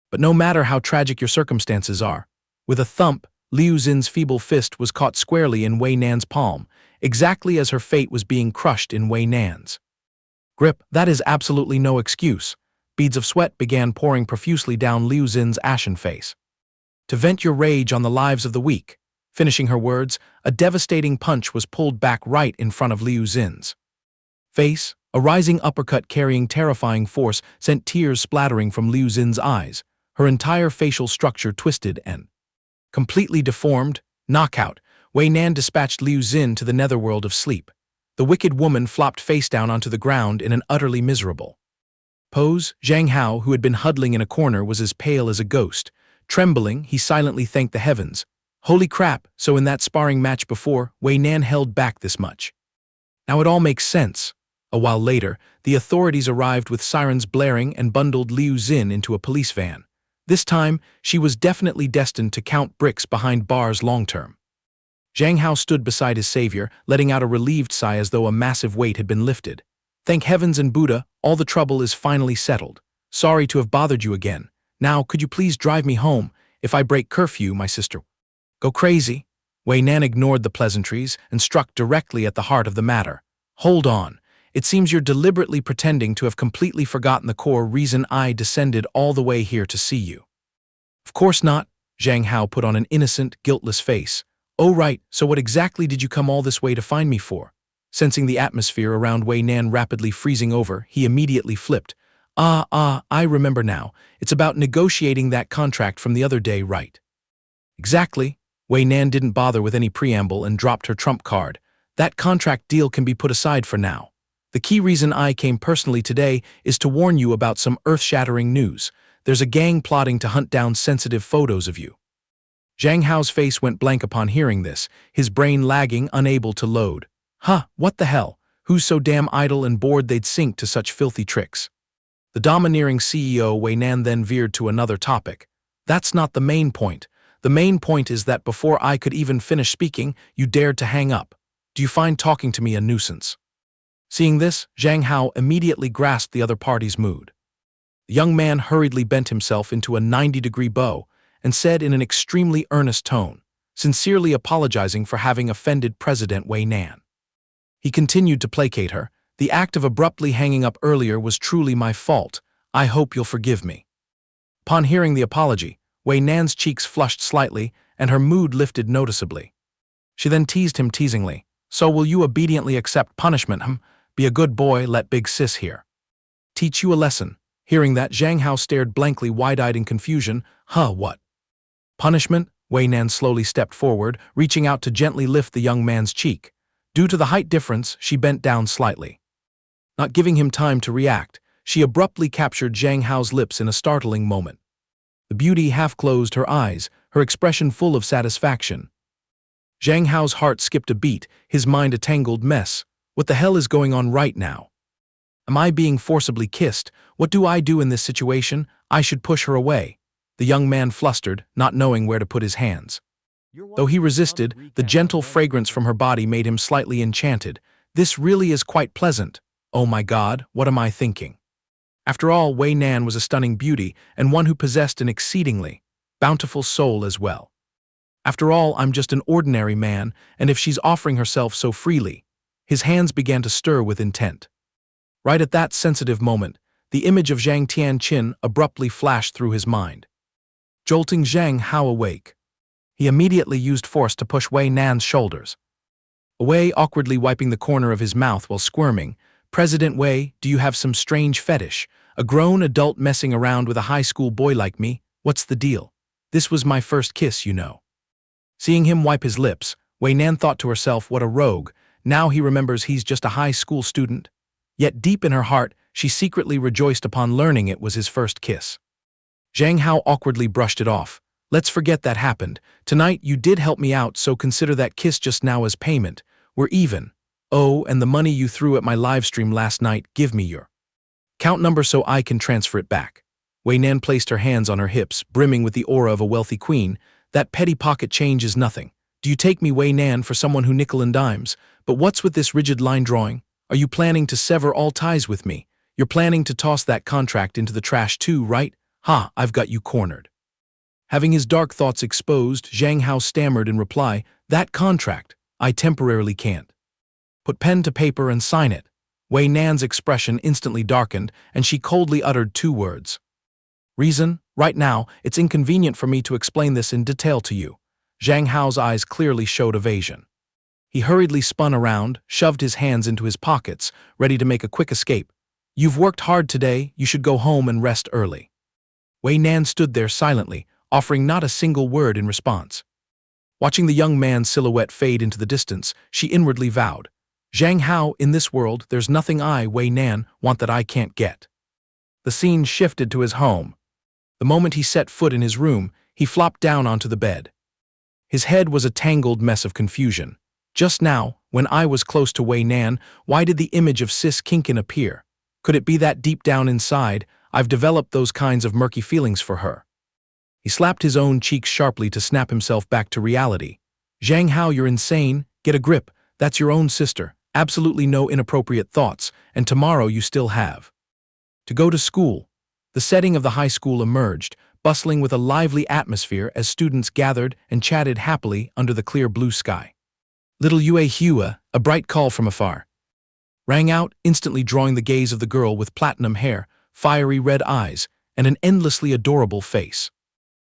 But no matter how tragic your circumstances are." With a thump, Liu Xin's feeble fist was caught squarely in Wei Nan's palm, exactly as her fate was being crushed in Wei Nan's grip. "That is absolutely no excuse." Beads of sweat began pouring profusely down Liu Xin's ashen face. "To vent your rage on the lives of the weak." Finishing her words, a devastating punch was pulled back right in front of Liu Xin's face. A rising uppercut carrying terrifying force sent tears splattering from Liu Xin's eyes. Her entire facial structure twisted and completely deformed. Knockout. Wei Nan dispatched Liu Xin to the netherworld of sleep. The wicked woman flopped face down onto the ground in an utterly miserable pose. Zhang Hao, who had been huddling in a corner, was as pale as a ghost. Trembling, he silently thanked the heavens. Holy crap, so in that sparring match before, Wei Nan held back this much. Now it all makes sense. A while later, the authorities arrived with sirens blaring and bundled Liu Xin into a police van. This time, she was definitely destined to count bricks behind bars long-term. Zhang Hao stood beside his savior, letting out a relieved sigh as though a massive weight had been lifted. "Thank heavens and Buddha, all the trouble is finally settled. Sorry to have bothered you again. Now, could you please drive me home? If I break curfew, my sister go crazy." Wei Nan ignored the pleasantries and struck directly at the heart of the matter. "Hold on. It seems you're deliberately pretending to have completely forgotten the core reason I descended all the way here to see you." "Of course not." Zhang Hao put on an innocent, guiltless face. "Oh right, so what exactly did you come all this way to find me for?" Sensing the atmosphere around Wei Nan rapidly freezing over, he immediately flipped. I remember now. It's about negotiating that contract from the other day, right?" "Exactly." Wei Nan didn't bother with any preamble and dropped her trump card. "That contract deal can be put aside for now. The key reason I came personally today is to warn you about some earth-shattering news. There's a gang plotting to hunt down sensitive photos of you." Zhang Hao's face went blank upon hearing this, his brain lagging, unable to load. What the hell? Who's so damn idle and bored they'd sink to such filthy tricks? The domineering CEO Wei Nan then veered to another topic. "That's not the main point. The main point is that before I could even finish speaking, you dared to hang up. Do you find talking to me a nuisance?" Seeing this, Zhang Hao immediately grasped the other party's mood. The young man hurriedly bent himself into a 90-degree bow and said in an extremely earnest tone, sincerely apologizing for having offended President Wei Nan. He continued to placate her. "The act of abruptly hanging up earlier was truly my fault. I hope you'll forgive me." Upon hearing the apology, Wei Nan's cheeks flushed slightly and her mood lifted noticeably. She then teased him teasingly. "So will you obediently accept punishment, Be a good boy, let big sis here teach you a lesson." Hearing that, Zhang Hao stared blankly, wide-eyed in confusion. What? Punishment?" Wei Nan slowly stepped forward, reaching out to gently lift the young man's cheek. Due to the height difference, she bent down slightly. Not giving him time to react, she abruptly captured Zhang Hao's lips in a startling moment. The beauty half closed her eyes, her expression full of satisfaction. Zhang Hao's heart skipped a beat, his mind a tangled mess. What the hell is going on right now? Am I being forcibly kissed? What do I do in this situation? I should push her away. The young man flustered, not knowing where to put his hands. Though he resisted, the gentle fragrance from her body made him slightly enchanted. This really is quite pleasant. Oh my God, what am I thinking? After all, Wei Nan was a stunning beauty and one who possessed an exceedingly bountiful soul as well. After all, I'm just an ordinary man, and if she's offering herself so freely, his hands began to stir with intent. Right at that sensitive moment, the image of Zhang Tianqin abruptly flashed through his mind, jolting Zhang Hao awake. He immediately used force to push Wei Nan's shoulders away, awkwardly wiping the corner of his mouth while squirming. President Wei, do you have some strange fetish? A grown adult messing around with a high school boy like me? What's the deal? This was my first kiss, you know. Seeing him wipe his lips, Wei Nan thought to herself, what a rogue. Now he remembers he's just a high school student. Yet deep in her heart, she secretly rejoiced upon learning it was his first kiss. Zhang Hao awkwardly brushed it off. Let's forget that happened. Tonight you did help me out, so consider that kiss just now as payment. We're even. Oh, and the money you threw at my live stream last night, give me your account number so I can transfer it back. Wei Nan placed her hands on her hips, brimming with the aura of a wealthy queen. That petty pocket change is nothing. Do you take me, Wei Nan, for someone who nickel and dimes? But what's with this rigid line drawing? Are you planning to sever all ties with me? You're planning to toss that contract into the trash too, right? Ha, I've got you cornered. Having his dark thoughts exposed, Zhang Hao stammered in reply, that contract, I temporarily can't. Put pen to paper and sign it. Wei Nan's expression instantly darkened, and she coldly uttered two words. Reason? Right now, it's inconvenient for me to explain this in detail to you. Zhang Hao's eyes clearly showed evasion. He hurriedly spun around, shoved his hands into his pockets, ready to make a quick escape. You've worked hard today, you should go home and rest early. Wei Nan stood there silently, offering not a single word in response. Watching the young man's silhouette fade into the distance, she inwardly vowed, Zhang Hao, in this world, there's nothing I, Wei Nan, want that I can't get. The scene shifted to his home. The moment he set foot in his room, he flopped down onto the bed. His head was a tangled mess of confusion. Just now, when I was close to Wei Nan, why did the image of Sis Kinkin appear? Could it be that deep down inside, I've developed those kinds of murky feelings for her? He slapped his own cheeks sharply to snap himself back to reality. Zhang Hao, you're insane. Get a grip. That's your own sister. Absolutely no inappropriate thoughts, and tomorrow you still have to go to school. The setting of the high school emerged, bustling with a lively atmosphere as students gathered and chatted happily under the clear blue sky. Little Yue Hua, a bright call from afar, rang out, instantly drawing the gaze of the girl with platinum hair, fiery red eyes, and an endlessly adorable face.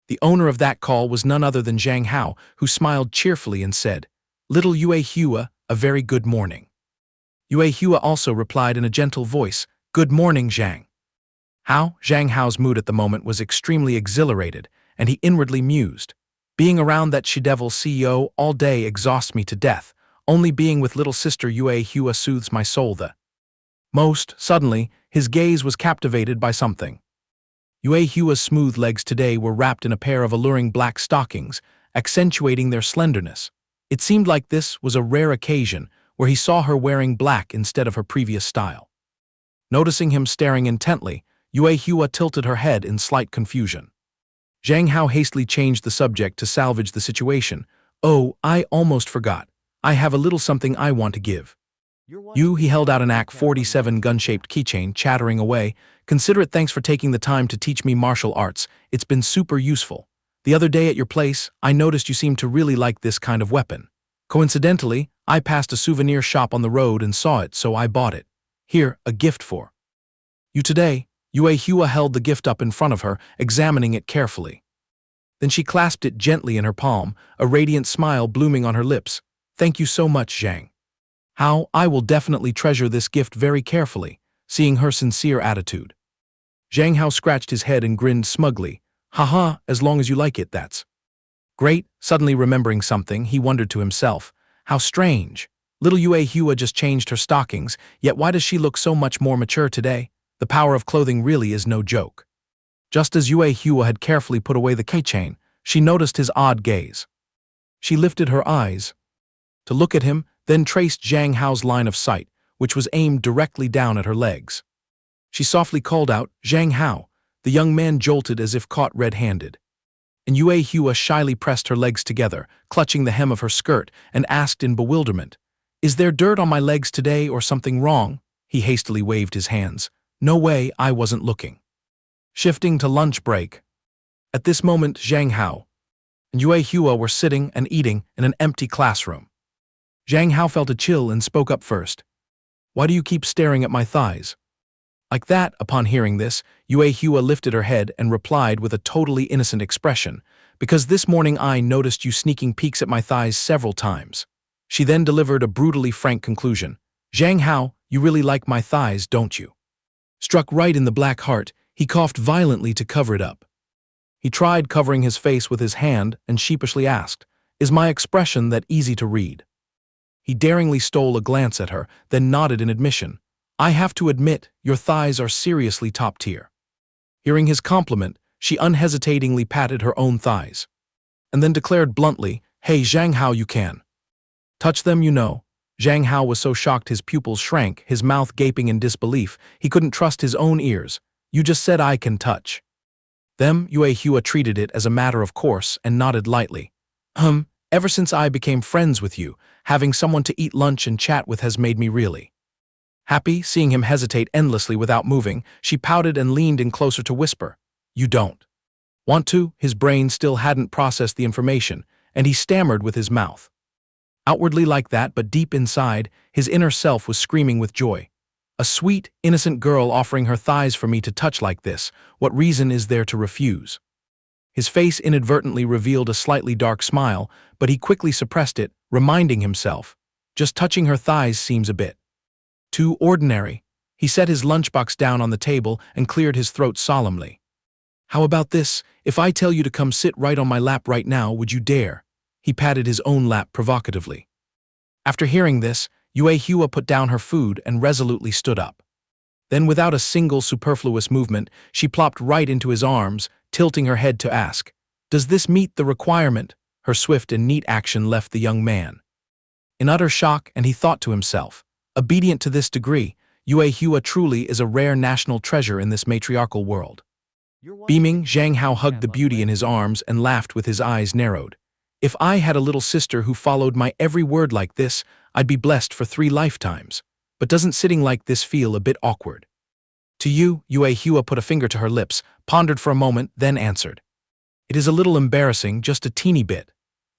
The owner of that call was none other than Zhang Hao, who smiled cheerfully and said, Little Yue Hua, a very good morning. Yue Hua also replied in a gentle voice, Good morning, Zhang. Zhang Hao's mood at the moment was extremely exhilarated, and he inwardly mused. Being around that she-devil CEO all day exhausts me to death. Only being with little sister Yue Hua soothes my soul the most. Suddenly, his gaze was captivated by something. Yue Hua's smooth legs today were wrapped in a pair of alluring black stockings, accentuating their slenderness. It seemed like this was a rare occasion where he saw her wearing black instead of her previous style. Noticing him staring intently, Yue Hua tilted her head in slight confusion. Zhang Hao hastily changed the subject to salvage the situation. Oh, I almost forgot. I have a little something I want to give. He held out an AK-47 gun-shaped keychain, chattering away. Consider it thanks for taking the time to teach me martial arts. It's been super useful. The other day at your place, I noticed you seemed to really like this kind of weapon. Coincidentally, I passed a souvenir shop on the road and saw it, so I bought it. Here, a gift for you today. Yue Hua held the gift up in front of her, examining it carefully. Then she clasped it gently in her palm, a radiant smile blooming on her lips. Thank you so much, Zhang Hao. I will definitely treasure this gift very carefully, seeing her sincere attitude. Zhang Hao scratched his head and grinned smugly. Haha, as long as you like it, that's great. Suddenly remembering something, he wondered to himself, how strange. Little Yue Hua just changed her stockings, yet why does she look so much more mature today? The power of clothing really is no joke. Just as Yue Hua had carefully put away the keychain, she noticed his odd gaze. She lifted her eyes to look at him, then traced Zhang Hao's line of sight, which was aimed directly down at her legs. She softly called out, "Zhang Hao." The young man jolted as if caught red-handed. And Yue Hua shyly pressed her legs together, clutching the hem of her skirt, and asked in bewilderment, "Is there dirt on my legs today or something wrong?" He hastily waved his hands. "No way, I wasn't looking." Shifting to lunch break. At this moment, Zhang Hao and Yue Hua were sitting and eating in an empty classroom. Zhang Hao felt a chill and spoke up first. "Why do you keep staring at my thighs?" Like that, upon hearing this, Yue Hua lifted her head and replied with a totally innocent expression, "Because this morning I noticed you sneaking peeks at my thighs several times." She then delivered a brutally frank conclusion. "Zhang Hao, you really like my thighs, don't you?" Struck right in the black heart, he coughed violently to cover it up. He tried covering his face with his hand and sheepishly asked, "Is my expression that easy to read?" He daringly stole a glance at her, then nodded in admission. "I have to admit, your thighs are seriously top tier." Hearing his compliment, she unhesitatingly patted her own thighs, and then declared bluntly, "Hey Zhang Hao, you can touch them, you know." Zhang Hao was so shocked his pupils shrank, his mouth gaping in disbelief, he couldn't trust his own ears. "You just said I can touch them?" Yue Hua treated it as a matter of course and nodded lightly. Ever since I became friends with you, having someone to eat lunch and chat with has made me really happy." Seeing him hesitate endlessly without moving, she pouted and leaned in closer to whisper, "You don't want to?" His brain still hadn't processed the information, and he stammered with his mouth. Outwardly like that, but deep inside, his inner self was screaming with joy. A sweet, innocent girl offering her thighs for me to touch like this, what reason is there to refuse? His face inadvertently revealed a slightly dark smile, but he quickly suppressed it, reminding himself, "Just touching her thighs seems a bit too ordinary." He set his lunchbox down on the table and cleared his throat solemnly. "How about this? If I tell you to come sit right on my lap right now, would you dare?" He patted his own lap provocatively. After hearing this, Yue Hua put down her food and resolutely stood up. Then without a single superfluous movement, she plopped right into his arms, tilting her head to ask, "Does this meet the requirement?" Her swift and neat action left the young man in utter shock, and he thought to himself, obedient to this degree, Yue Hua truly is a rare national treasure in this matriarchal world. Beaming, Zhang Hao hugged the beauty in his arms and laughed with his eyes narrowed. "If I had a little sister who followed my every word like this, I'd be blessed for 3 lifetimes. But doesn't sitting like this feel a bit awkward to you?" Yue Hua put a finger to her lips, pondered for a moment, then answered, "It is a little embarrassing, just a teeny bit."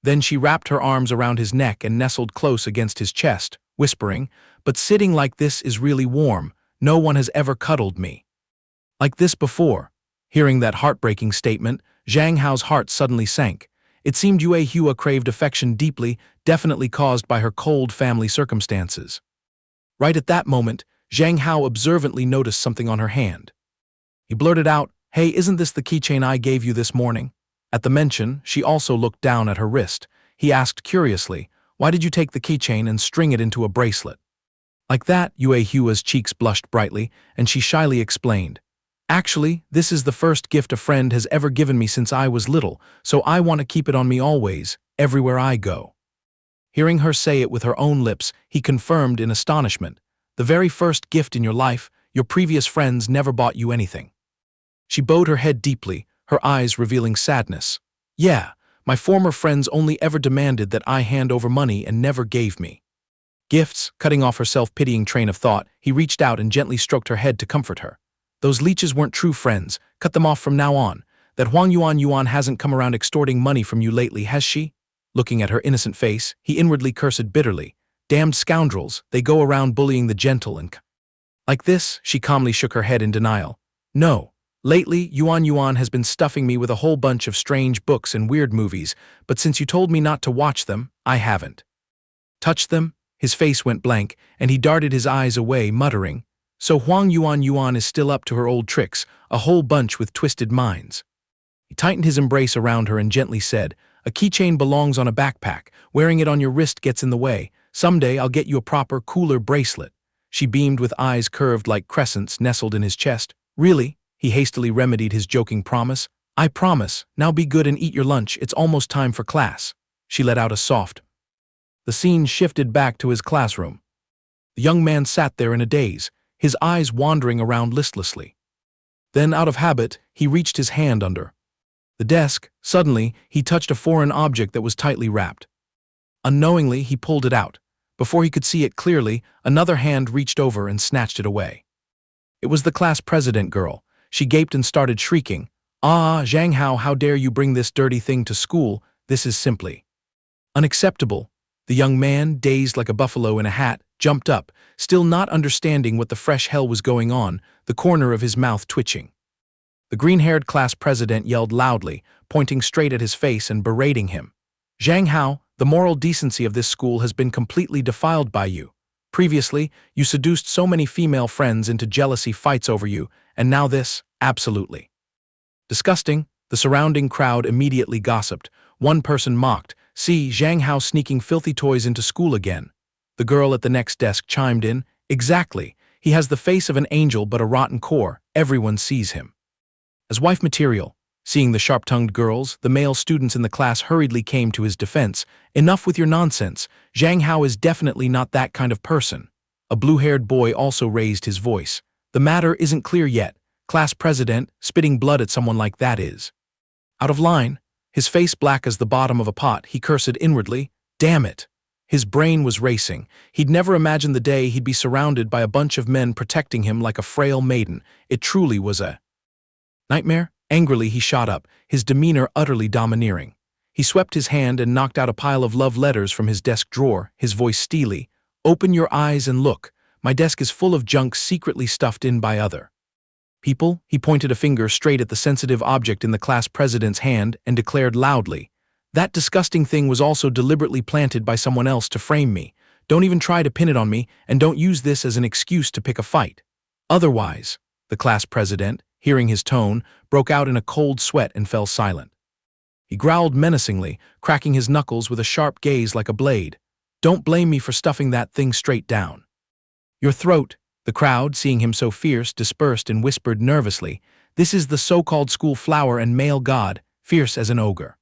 Then she wrapped her arms around his neck and nestled close against his chest, whispering, "But sitting like this is really warm. No one has ever cuddled me like this before." Hearing that heartbreaking statement, Zhang Hao's heart suddenly sank. It seemed Yue Hua craved affection deeply, definitely caused by her cold family circumstances. Right at that moment, Zhang Hao observantly noticed something on her hand. He blurted out, "Hey, isn't this the keychain I gave you this morning?" At the mention, she also looked down at her wrist. He asked curiously, "Why did you take the keychain and string it into a bracelet?" Like that, Yue Hua's cheeks blushed brightly, and she shyly explained, "Actually, this is the first gift a friend has ever given me since I was little, so I want to keep it on me always, everywhere I go." Hearing her say it with her own lips, he confirmed in astonishment, "The very first gift in your life, your previous friends never bought you anything." She bowed her head deeply, her eyes revealing sadness. "Yeah, my former friends only ever demanded that I hand over money and never gave me gifts." Cutting off her self-pitying train of thought, he reached out and gently stroked her head to comfort her. "Those leeches weren't true friends, cut them off from now on. That Huang Yuan hasn't come around extorting money from you lately, has she?" Looking at her innocent face, he inwardly cursed bitterly. "Damned scoundrels, they go around bullying the gentle and like this." She calmly shook her head in denial. "No. Lately, Yuan has been stuffing me with a whole bunch of strange books and weird movies, but since you told me not to watch them, I haven't touched them." His face went blank, and he darted his eyes away, muttering, "So Huang Yuan is still up to her old tricks, a whole bunch with twisted minds." He tightened his embrace around her and gently said, "A keychain belongs on a backpack. Wearing it on your wrist gets in the way. Someday I'll get you a proper, cooler bracelet. She beamed with eyes curved like crescents nestled in his chest. Really? He hastily remedied his joking promise. I promise. Now be good and eat your lunch. It's almost time for class. She let out a soft. The scene shifted back to his classroom. The young man sat there in a daze, his eyes wandering around listlessly. Then, out of habit, he reached his hand under the desk. Suddenly, he touched a foreign object that was tightly wrapped. Unknowingly, he pulled it out. Before he could see it clearly, another hand reached over and snatched it away. It was the class president girl. She gaped and started shrieking. Ah, Zhang Hao, how dare you bring this dirty thing to school? This is simply unacceptable. The young man, dazed like a buffalo in a hat, jumped up, still not understanding what the fresh hell was going on, the corner of his mouth twitching. The green-haired class president yelled loudly, pointing straight at his face and berating him. Zhang Hao, the moral decency of this school has been completely defiled by you. Previously, you seduced so many female friends into jealousy fights over you, and now this, absolutely disgusting. The surrounding crowd immediately gossiped. One person mocked, see, Zhang Hao sneaking filthy toys into school again. The girl at the next desk chimed in, exactly, he has the face of an angel but a rotten core, everyone sees him as wife material. Seeing the sharp-tongued girls, the male students in the class hurriedly came to his defense. Enough with your nonsense. Zhang Hao is definitely not that kind of person. A blue-haired boy also raised his voice. The matter isn't clear yet. Class president, spitting blood at someone like that is out of line. His face black as the bottom of a pot, he cursed inwardly. Damn it. His brain was racing. He'd never imagined the day he'd be surrounded by a bunch of men protecting him like a frail maiden. It truly was a nightmare. Angrily, he shot up, his demeanor utterly domineering. He swept his hand and knocked out a pile of love letters from his desk drawer, his voice steely. Open your eyes and look. My desk is full of junk secretly stuffed in by other people. He pointed a finger straight at the sensitive object in the class president's hand and declared loudly, that disgusting thing was also deliberately planted by someone else to frame me. Don't even try to pin it on me, and don't use this as an excuse to pick a fight. Otherwise, the class president, hearing his tone, broke out in a cold sweat and fell silent. He growled menacingly, cracking his knuckles with a sharp gaze like a blade. Don't blame me for stuffing that thing straight down your throat. The crowd, seeing him so fierce, dispersed and whispered nervously, this is the so-called school flower and male god, fierce as an ogre.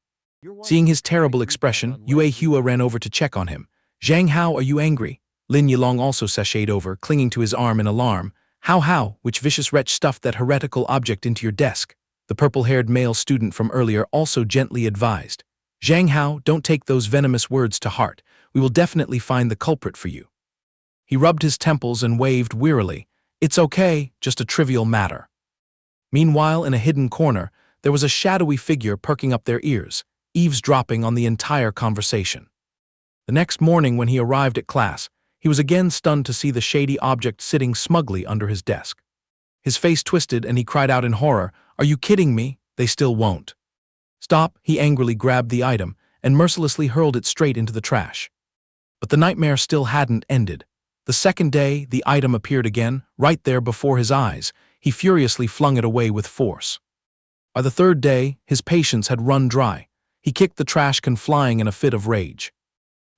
Seeing his terrible expression, Yue Hua ran over to check on him. Zhang Hao, are you angry? Lin Yilong also sashayed over, clinging to his arm in alarm. How, which vicious wretch stuffed that heretical object into your desk? The purple-haired male student from earlier also gently advised. Zhang Hao, don't take those venomous words to heart. We will definitely find the culprit for you. He rubbed his temples and waved wearily. It's okay, just a trivial matter. Meanwhile, in a hidden corner, there was a shadowy figure perking up their ears, eavesdropping on the entire conversation. The next morning when he arrived at class, he was again stunned to see the shady object sitting smugly under his desk. His face twisted and he cried out in horror, Are you kidding me? They still won't stop. He angrily grabbed the item and mercilessly hurled it straight into the trash. But the nightmare still hadn't ended. The second day, the item appeared again, right there before his eyes. He furiously flung it away with force. By the third day, his patience had run dry. He kicked the trash can flying in a fit of rage.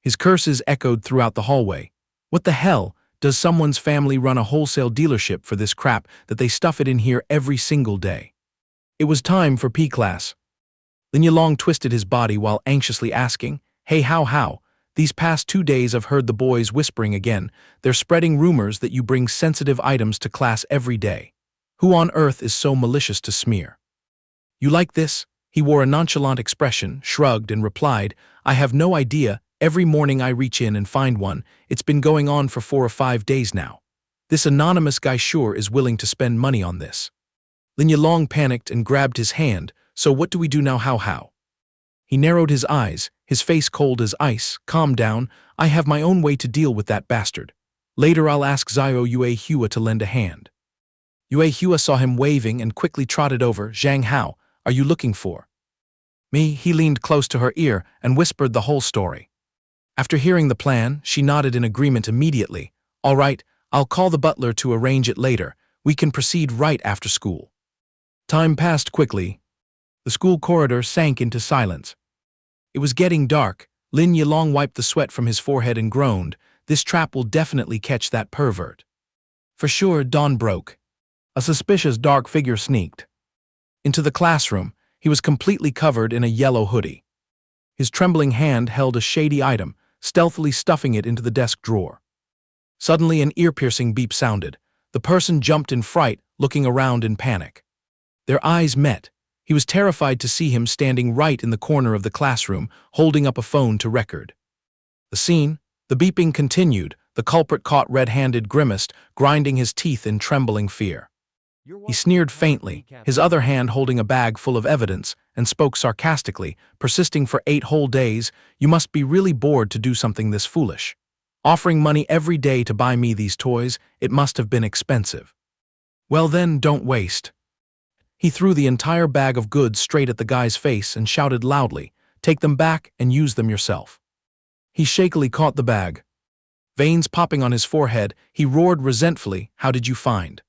His curses echoed throughout the hallway. What the hell? Does someone's family run a wholesale dealership for this crap that they stuff it in here every single day? It was time for P class. Lin Yilong twisted his body while anxiously asking, Hey, how? These past 2 days I've heard the boys whispering again. They're spreading rumors that you bring sensitive items to class every day. Who on earth is so malicious to smear? You like this? He wore a nonchalant expression, shrugged, and replied, I have no idea. Every morning I reach in and find one. It's been going on for 4 or 5 days now. This anonymous guy sure is willing to spend money on this. Lin Yilong panicked and grabbed his hand. So what do we do now, how? He narrowed his eyes, his face cold as ice. Calm down, I have my own way to deal with that bastard. Later I'll ask Zhao Yue Hua to lend a hand. Yue Hua saw him waving and quickly trotted over. Zhang Hao, are you looking for me? He leaned close to her ear and whispered the whole story. After hearing the plan, she nodded in agreement immediately. All right, I'll call the butler to arrange it later. We can proceed right after school. Time passed quickly. The school corridor sank into silence. It was getting dark. Lin Yilong wiped the sweat from his forehead and groaned. This trap will definitely catch that pervert. For sure, dawn broke. A suspicious dark figure sneaked into the classroom. He was completely covered in a yellow hoodie. His trembling hand held a shady item, stealthily stuffing it into the desk drawer. Suddenly, an ear-piercing beep sounded. The person jumped in fright, looking around in panic. Their eyes met. He was terrified to see him standing right in the corner of the classroom, holding up a phone to record the beeping continued. The culprit, caught red-handed, grimaced, grinding his teeth in trembling fear. He sneered faintly, his other hand holding a bag full of evidence, and spoke sarcastically, persisting for 8 whole days. You must be really bored to do something this foolish. Offering money every day to buy me these toys, it must have been expensive. Well then, don't waste. He threw the entire bag of goods straight at the guy's face and shouted loudly, take them back and use them yourself. He shakily caught the bag. Veins popping on his forehead, he roared resentfully, how did you find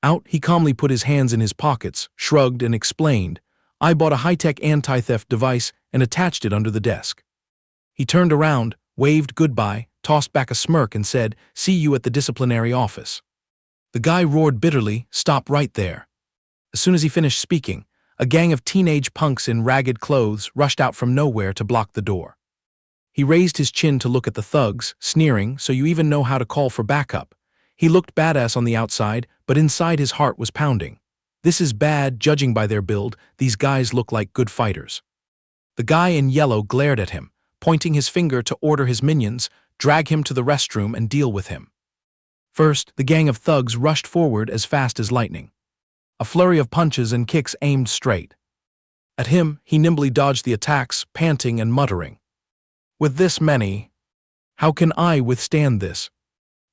out? He calmly put his hands in his pockets, shrugged, and explained, I bought a high-tech anti-theft device and attached it under the desk. He turned around, waved goodbye, tossed back a smirk and said, see you at the disciplinary office. The guy roared bitterly, stop right there. As soon as he finished speaking, a gang of teenage punks in ragged clothes rushed out from nowhere to block the door. He raised his chin to look at the thugs, sneering, so you even know how to call for backup. He looked badass on the outside, but inside his heart was pounding. This is bad, judging by their build. These guys look like good fighters. The guy in yellow glared at him, pointing his finger to order his minions, drag him to the restroom and deal with him. First, the gang of thugs rushed forward as fast as lightning. A flurry of punches and kicks aimed straight at him. He nimbly dodged the attacks, panting and muttering, with this many, how can I withstand this?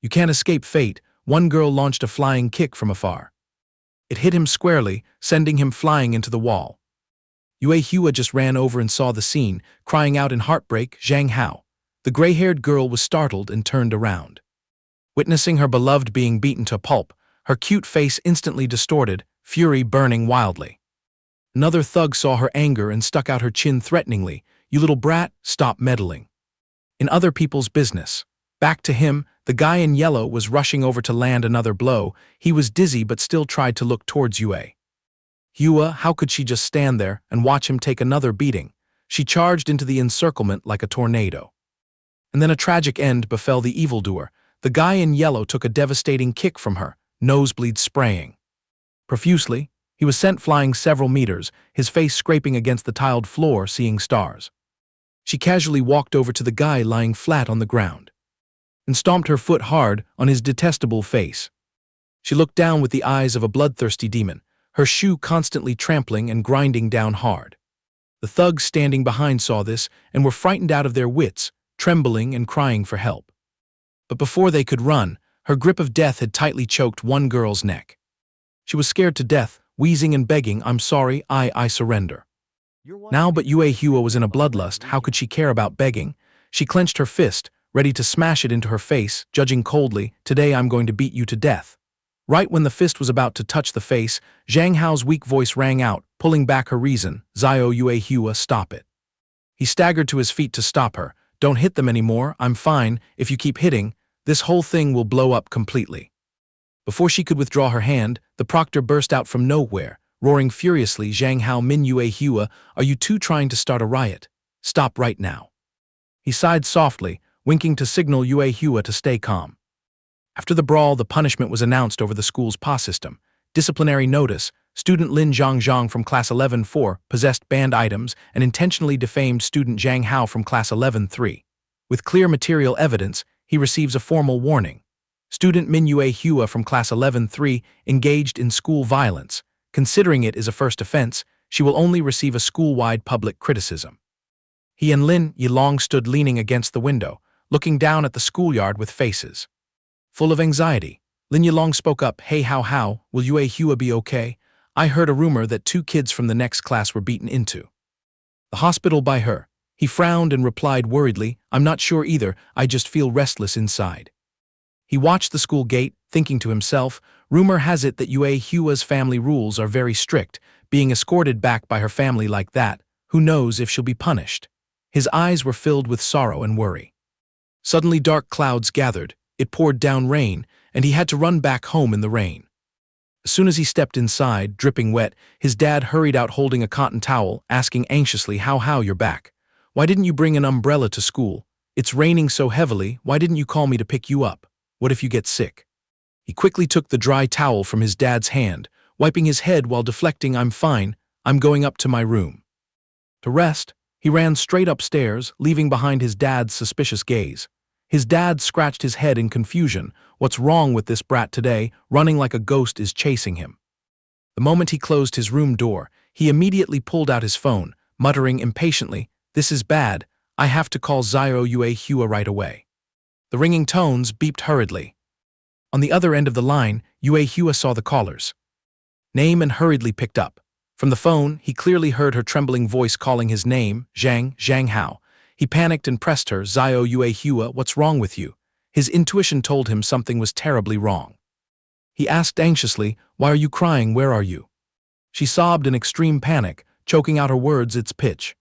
You can't escape fate. One girl launched a flying kick from afar. It hit him squarely, sending him flying into the wall. Yue Hua just ran over and saw the scene, crying out in heartbreak, Zhang Hao. The gray-haired girl was startled and turned around. Witnessing her beloved being beaten to pulp, her cute face instantly distorted, fury burning wildly. Another thug saw her anger and stuck out her chin threateningly, you little brat, stop meddling in other people's business. Back to him, the guy in yellow was rushing over to land another blow. He was dizzy but still tried to look towards Yue Hua. How could she just stand there and watch him take another beating? She charged into the encirclement like a tornado. And then a tragic end befell the evildoer. The guy in yellow took a devastating kick from her, nosebleeds spraying profusely. He was sent flying several meters, his face scraping against the tiled floor, seeing stars. She casually walked over to the guy lying flat on the ground and stomped her foot hard on his detestable face. She looked down with the eyes of a bloodthirsty demon, her shoe constantly trampling and grinding down hard. The thugs standing behind saw this and were frightened out of their wits, trembling and crying for help. But before they could run, her grip of death had tightly choked one girl's neck. She was scared to death, wheezing and begging, I'm sorry, I surrender. Now but Yue Hua was in a bloodlust. How could she care about begging? She clenched her fist, ready to smash it into her face, judging coldly, today I'm going to beat you to death. Right when the fist was about to touch the face, Zhang Hao's weak voice rang out, pulling back her reason, Zio Yue Hua, stop it. He staggered to his feet to stop her. Don't hit them anymore, I'm fine, if you keep hitting, this whole thing will blow up completely. Before she could withdraw her hand, the proctor burst out from nowhere, roaring furiously, Zhang Hao, Min Yue Hua, are you two trying to start a riot? Stop right now. He sighed softly, winking to signal Yue Hua to stay calm. After the brawl, the punishment was announced over the school's PA system. Disciplinary notice, student Lin Zhang from class 11-4 possessed banned items and intentionally defamed student Zhang Hao from class 11-3. With clear material evidence, he receives a formal warning. Student Min Yue Hua from class 11-3 engaged in school violence. Considering it is a first offense, she will only receive a school-wide public criticism. He and Lin Yilong stood leaning against the window, looking down at the schoolyard with faces full of anxiety. Lin Yilong spoke up, hey how, will Yue Hua be okay? I heard a rumor that 2 kids from the next class were beaten into the hospital by her. He frowned and replied worriedly, I'm not sure either, I just feel restless inside. He watched the school gate, thinking to himself, rumor has it that Yue Hua's family rules are very strict, being escorted back by her family like that, who knows if she'll be punished. His eyes were filled with sorrow and worry. Suddenly dark clouds gathered, it poured down rain, and he had to run back home in the rain. As soon as he stepped inside, dripping wet, his dad hurried out holding a cotton towel, asking anxiously, How, you're back. Why didn't you bring an umbrella to school? It's raining so heavily, why didn't you call me to pick you up? What if you get sick? He quickly took the dry towel from his dad's hand, wiping his head while deflecting, I'm fine, I'm going up to my room. To rest, he ran straight upstairs, leaving behind his dad's suspicious gaze. His dad scratched his head in confusion. What's wrong with this brat today, running like a ghost is chasing him? The moment he closed his room door, he immediately pulled out his phone, muttering impatiently, This is bad, I have to call Zhao Hua right away. The ringing tones beeped hurriedly. On the other end of the line, Hua saw the caller's name and hurriedly picked up. From the phone, he clearly heard her trembling voice calling his name, Zhang Hao. He panicked and pressed her, Zhao Hua, what's wrong with you? His intuition told him something was terribly wrong. He asked anxiously, Why are you crying, where are you? She sobbed in extreme panic, choking out her words, its pitch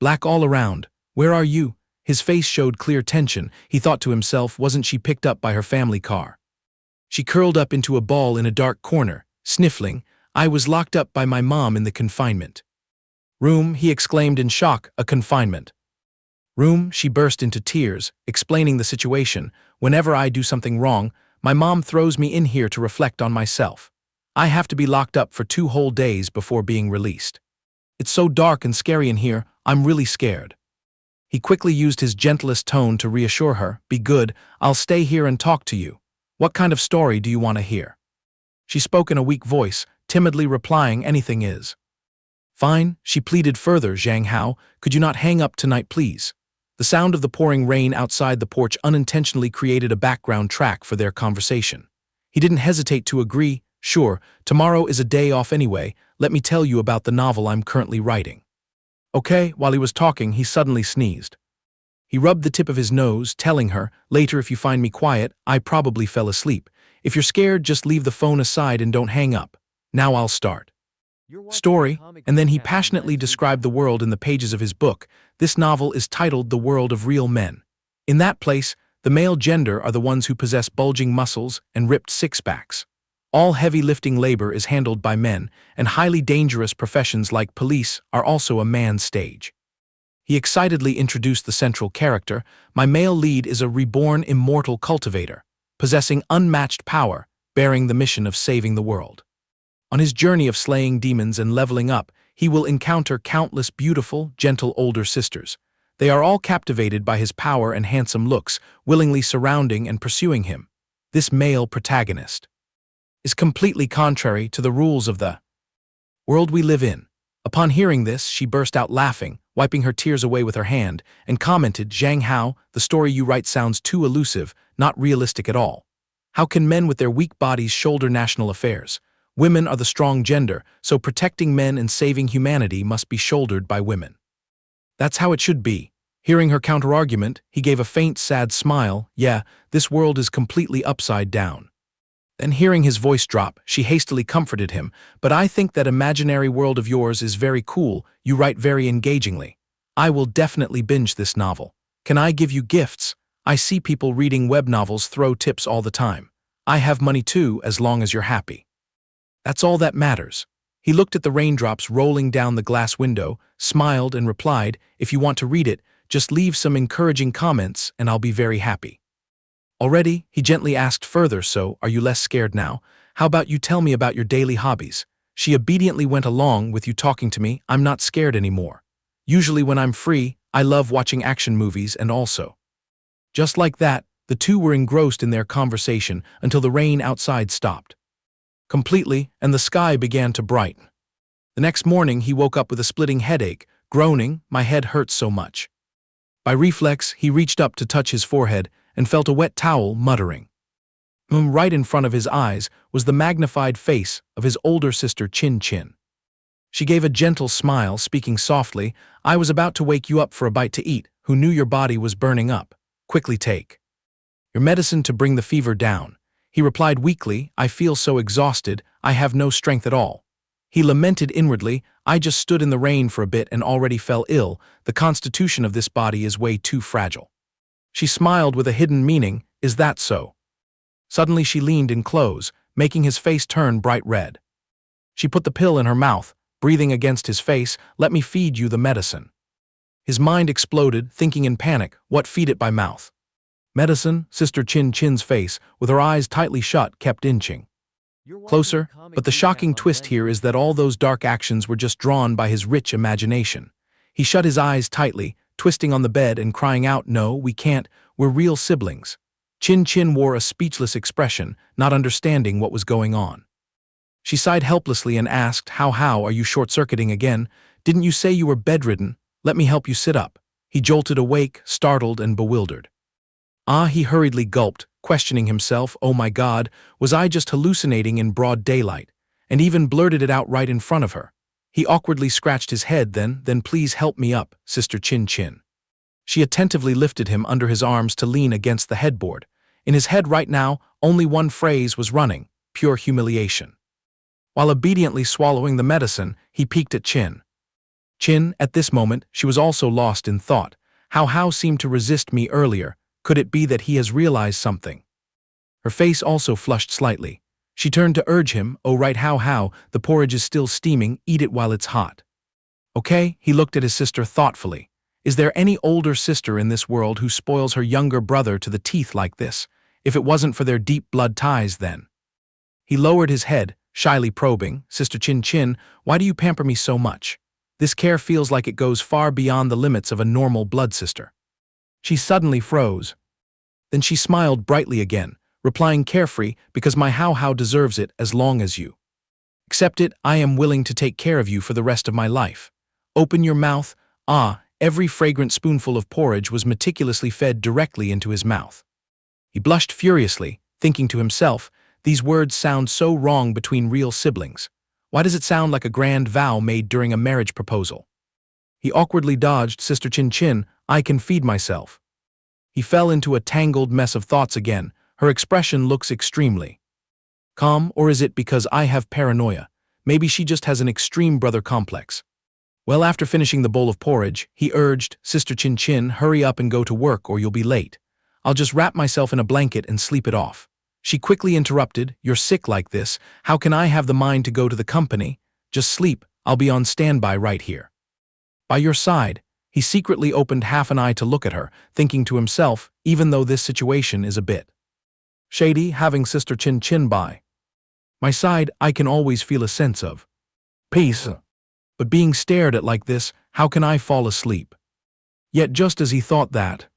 black all around. Where are you? His face showed clear tension. He thought to himself, wasn't she picked up by her family car? She curled up into a ball in a dark corner, sniffling, I was locked up by my mom in the confinement room, he exclaimed in shock, a confinement room. She burst into tears, explaining the situation. Whenever I do something wrong, my mom throws me in here to reflect on myself. I have to be locked up for 2 whole days before being released. It's so dark and scary in here, I'm really scared. He quickly used his gentlest tone to reassure her, Be good, I'll stay here and talk to you. What kind of story do you want to hear? She spoke in a weak voice, timidly replying, Anything is fine. She pleaded further, Zhang Hao, could you not hang up tonight, please? The sound of the pouring rain outside the porch unintentionally created a background track for their conversation. He didn't hesitate to agree, Sure, tomorrow is a day off anyway, let me tell you about the novel I'm currently writing. Okay, while he was talking, he suddenly sneezed. He rubbed the tip of his nose, telling her, Later if you find me quiet, I probably fell asleep. If you're scared, just leave the phone aside and don't hang up. Now I'll start. Story, and then he passionately described the world in the pages of his book. This novel is titled The World of Real Men. In that place, the male gender are the ones who possess bulging muscles and ripped six-packs. All heavy lifting labor is handled by men, and highly dangerous professions like police are also a man's stage. He excitedly introduced the central character. My male lead is a reborn immortal cultivator, possessing unmatched power, bearing the mission of saving the world. On his journey of slaying demons and leveling up, he will encounter countless beautiful, gentle older sisters. They are all captivated by his power and handsome looks, willingly surrounding and pursuing him. This male protagonist is completely contrary to the rules of the world we live in. Upon hearing this, she burst out laughing, wiping her tears away with her hand, and commented, Zhang Hao, the story you write sounds too elusive, not realistic at all. How can men with their weak bodies shoulder national affairs? Women are the strong gender, so protecting men and saving humanity must be shouldered by women. That's how it should be. Hearing her counterargument, he gave a faint, sad smile. Yeah, this world is completely upside down. Then hearing his voice drop, she hastily comforted him, but I think that imaginary world of yours is very cool, you write very engagingly. I will definitely binge this novel. Can I give you gifts? I see people reading web novels throw tips all the time. I have money too, as long as you're happy. That's all that matters. He looked at the raindrops rolling down the glass window, smiled and replied, If you want to read it, just leave some encouraging comments and I'll be very happy. Already, he gently asked further, So, are you less scared now? How about you tell me about your daily hobbies? She obediently went along with you talking to me, I'm not scared anymore. Usually when I'm free, I love watching action movies and also. Just like that, the two were engrossed in their conversation until the rain outside stopped completely, and the sky began to brighten. The next morning, he woke up with a splitting headache, groaning, My head hurts so much. By reflex, he reached up to touch his forehead and felt a wet towel, muttering. Right in front of his eyes was the magnified face of his older sister Chin Chin. She gave a gentle smile, speaking softly, I was about to wake you up for a bite to eat, who knew your body was burning up. Quickly take your medicine to bring the fever down. He replied weakly, I feel so exhausted, I have no strength at all. He lamented inwardly, I just stood in the rain for a bit and already fell ill, the constitution of this body is way too fragile. She smiled with a hidden meaning, is that so? Suddenly she leaned in close, making his face turn bright red. She put the pill in her mouth, breathing against his face, let me feed you the medicine. His mind exploded, thinking in panic, what feed it by mouth? Medicine, Sister Chin Chin's face, with her eyes tightly shut, kept inching closer, but the shocking twist here is that all those dark actions were just drawn by his rich imagination. He shut his eyes tightly, twisting on the bed and crying out, no, we can't, we're real siblings. Chin Chin wore a speechless expression, not understanding what was going on. She sighed helplessly and asked, how are you short-circuiting again? Didn't you say you were bedridden? Let me help you sit up. He jolted awake, startled and bewildered. He hurriedly gulped, questioning himself, oh my God, was I just hallucinating in broad daylight? And even blurted it out right in front of her. He awkwardly scratched his head, then please help me up, Sister Chin Chin. She attentively lifted him under his arms to lean against the headboard. In his head right now, only one phrase was running, pure humiliation. While obediently swallowing the medicine, he peeked at Chin. Chin, at this moment, she was also lost in thought. How seemed to resist me earlier. Could it be that he has realized something? Her face also flushed slightly. She turned to urge him, oh right, how, the porridge is still steaming, eat it while it's hot. Okay, he looked at his sister thoughtfully. Is there any older sister in this world who spoils her younger brother to the teeth like this? If it wasn't for their deep blood ties, then. He lowered his head, shyly probing, Sister Chin Chin, why do you pamper me so much? This care feels like it goes far beyond the limits of a normal blood sister. She suddenly froze. Then she smiled brightly again, replying carefree, because my how deserves it as long as you accept it, I am willing to take care of you for the rest of my life. Open your mouth. Every fragrant spoonful of porridge was meticulously fed directly into his mouth. He blushed furiously, thinking to himself, these words sound so wrong between real siblings. Why does it sound like a grand vow made during a marriage proposal? He awkwardly dodged, Sister Chin Chin, I can feed myself. He fell into a tangled mess of thoughts again. Her expression looks extremely calm, or is it because I have paranoia? Maybe she just has an extreme brother complex. Well, after finishing the bowl of porridge, he urged, Sister Chin Chin, hurry up and go to work or you'll be late. I'll just wrap myself in a blanket and sleep it off. She quickly interrupted, you're sick like this. How can I have the mind to go to the company? Just sleep. I'll be on standby right here. By your side. He secretly opened half an eye to look at her, thinking to himself, even though this situation is a bit shady, having Sister Chin Chin by my side, I can always feel a sense of peace. But being stared at like this, how can I fall asleep? Yet just as he thought that,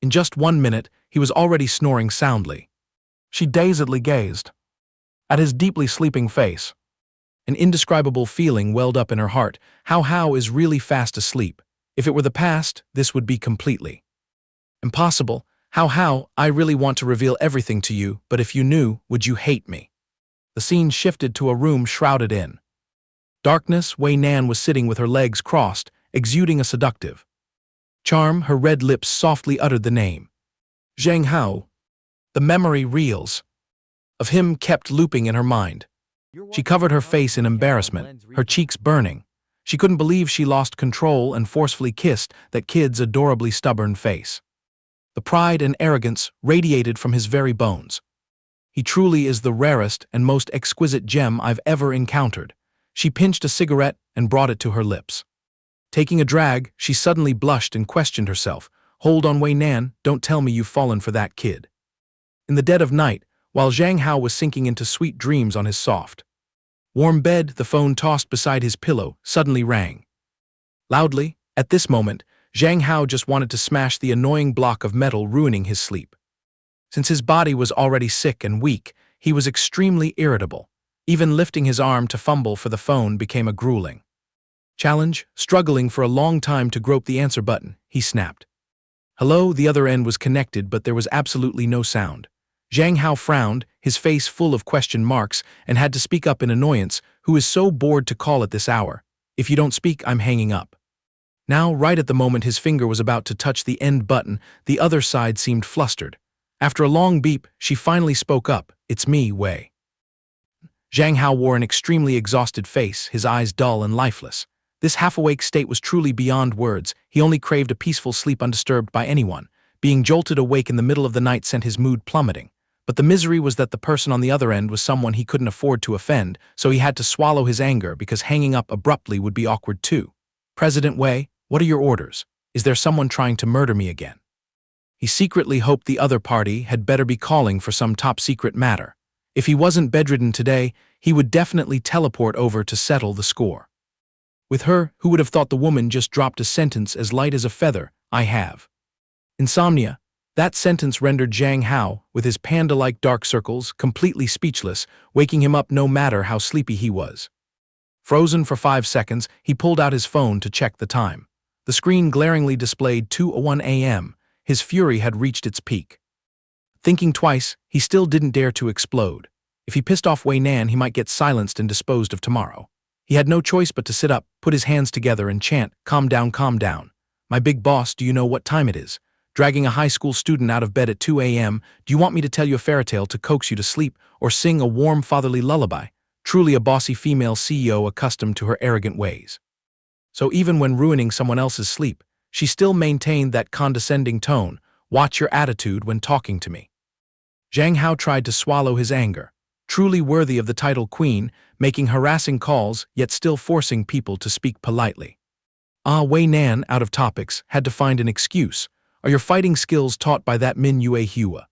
in just 1 minute, he was already snoring soundly. She dazedly gazed at his deeply sleeping face. An indescribable feeling welled up in her heart. How is really fast asleep. If it were the past, this would be completely impossible. How, I really want to reveal everything to you, but if you knew, would you hate me? The scene shifted to a room shrouded in darkness. Wei Nan was sitting with her legs crossed, exuding a seductive charm. Her red lips softly uttered the name. Zhang Hao. The memory reels of him kept looping in her mind. She covered her face in embarrassment, her cheeks burning. She couldn't believe she lost control and forcefully kissed that kid's adorably stubborn face. The pride and arrogance radiated from his very bones. He truly is the rarest and most exquisite gem I've ever encountered. She pinched a cigarette and brought it to her lips. Taking a drag, she suddenly blushed and questioned herself. Hold on, Wei Nan, don't tell me you've fallen for that kid. In the dead of night, while Zhang Hao was sinking into sweet dreams on his soft, warm bed, the phone tossed beside his pillow suddenly rang loudly. At this moment, Zhang Hao just wanted to smash the annoying block of metal ruining his sleep. Since his body was already sick and weak, he was extremely irritable. Even lifting his arm to fumble for the phone became a grueling challenge. Struggling for a long time to grope the answer button, he snapped. Hello, the other end was connected, but there was absolutely no sound. Zhang Hao frowned, his face full of question marks, and had to speak up in annoyance. Who is so bored to call at this hour? If you don't speak, I'm hanging up. Now, right at the moment his finger was about to touch the end button, the other side seemed flustered. After a long beep, she finally spoke up. It's me, Wei. Zhang Hao wore an extremely exhausted face, his eyes dull and lifeless. This half-awake state was truly beyond words. He only craved a peaceful sleep undisturbed by anyone. Being jolted awake in the middle of the night sent his mood plummeting. But the misery was that the person on the other end was someone he couldn't afford to offend, so he had to swallow his anger because hanging up abruptly would be awkward too. "President Wei, what are your orders? Is there someone trying to murder me again?" He secretly hoped the other party had better be calling for some top-secret matter. If he wasn't bedridden today, he would definitely teleport over to settle the score. With her, who would have thought the woman just dropped a sentence as light as a feather, "I have insomnia." That sentence rendered Zhang Hao, with his panda-like dark circles, completely speechless, waking him up no matter how sleepy he was. Frozen for 5 seconds, he pulled out his phone to check the time. The screen glaringly displayed 2:01 a.m. His fury had reached its peak. Thinking twice, he still didn't dare to explode. If he pissed off Wei Nan, he might get silenced and disposed of tomorrow. He had no choice but to sit up, put his hands together and chant, calm down, calm down. "My big boss, do you know what time it is? Dragging a high school student out of bed at 2 a.m., do you want me to tell you a fairy tale to coax you to sleep or sing a warm fatherly lullaby?" Truly a bossy female CEO accustomed to her arrogant ways. So even when ruining someone else's sleep, she still maintained that condescending tone, "Watch your attitude when talking to me." Zhang Hao tried to swallow his anger, truly worthy of the title queen, making harassing calls yet still forcing people to speak politely. Wei Nan, out of topics, had to find an excuse. "Are your fighting skills taught by that Min Yue Hua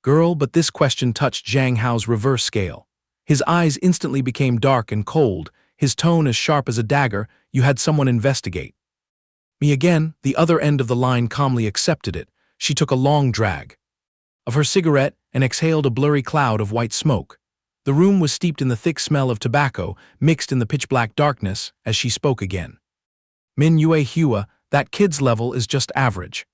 girl?" But this question touched Zhang Hao's reverse scale. His eyes instantly became dark and cold, his tone as sharp as a dagger. "You had someone investigate me again?" The other end of the line calmly accepted it. She took a long drag of her cigarette and exhaled a blurry cloud of white smoke. The room was steeped in the thick smell of tobacco, mixed in the pitch-black darkness, as she spoke again. "Min Yue Hua, that kid's level is just average."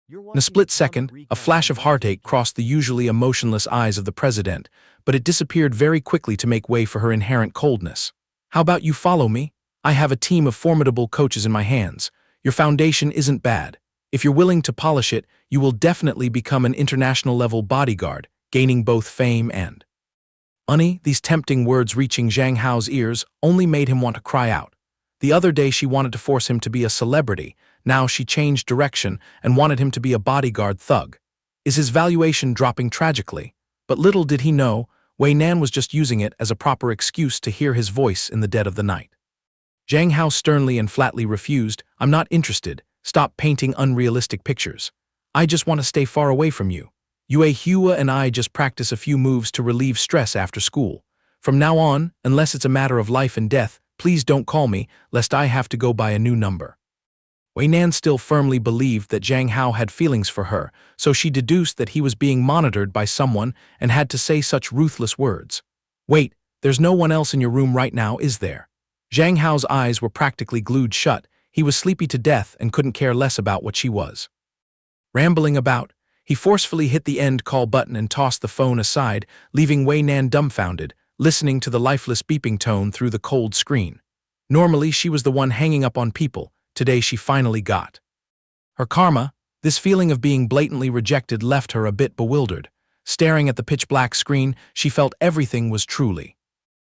In a split second, a flash of heartache crossed the usually emotionless eyes of the president, but it disappeared very quickly to make way for her inherent coldness. "How about you follow me? I have a team of formidable coaches in my hands. Your foundation isn't bad. If you're willing to polish it, you will definitely become an international-level bodyguard, gaining both fame and money." These tempting words reaching Zhang Hao's ears only made him want to cry out. The other day she wanted to force him to be a celebrity. Now she changed direction and wanted him to be a bodyguard thug. Is his valuation dropping tragically? But little did he know, Wei Nan was just using it as a proper excuse to hear his voice in the dead of the night. Zhang Hao sternly and flatly refused. "I'm not interested. Stop painting unrealistic pictures. I just want to stay far away from you. Yue Hua and I just practice a few moves to relieve stress after school. From now on, unless it's a matter of life and death, please don't call me, lest I have to go buy a new number." Wei Nan still firmly believed that Zhang Hao had feelings for her, so she deduced that he was being monitored by someone and had to say such ruthless words. "Wait, there's no one else in your room right now, is there?" Zhang Hao's eyes were practically glued shut. He was sleepy to death and couldn't care less about what she was rambling about. He forcefully hit the end call button and tossed the phone aside, leaving Wei Nan dumbfounded, listening to the lifeless beeping tone through the cold screen. Normally, she was the one hanging up on people. Today she finally got her karma. This feeling of being blatantly rejected left her a bit bewildered. Staring at the pitch-black screen, she felt everything was truly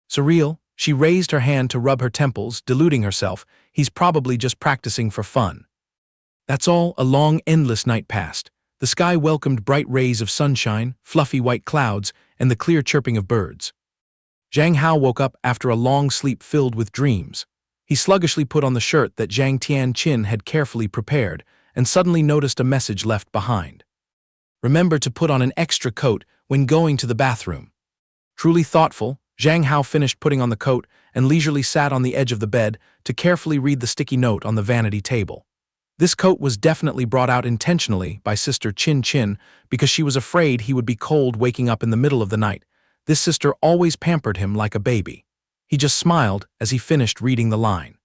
surreal. She raised her hand to rub her temples, deluding herself. He's probably just practicing for fun. That's all. A long, endless night passed. The sky welcomed bright rays of sunshine, fluffy white clouds, and the clear chirping of birds. Zhang Hao woke up after a long sleep filled with dreams. He sluggishly put on the shirt that Zhang Tianqin had carefully prepared, and suddenly noticed a message left behind. "Remember to put on an extra coat when going to the bathroom." Truly thoughtful, Zhang Hao finished putting on the coat and leisurely sat on the edge of the bed to carefully read the sticky note on the vanity table. This coat was definitely brought out intentionally by Sister Chin Chin because she was afraid he would be cold waking up in the middle of the night. This sister always pampered him like a baby. He just smiled as he finished reading the line.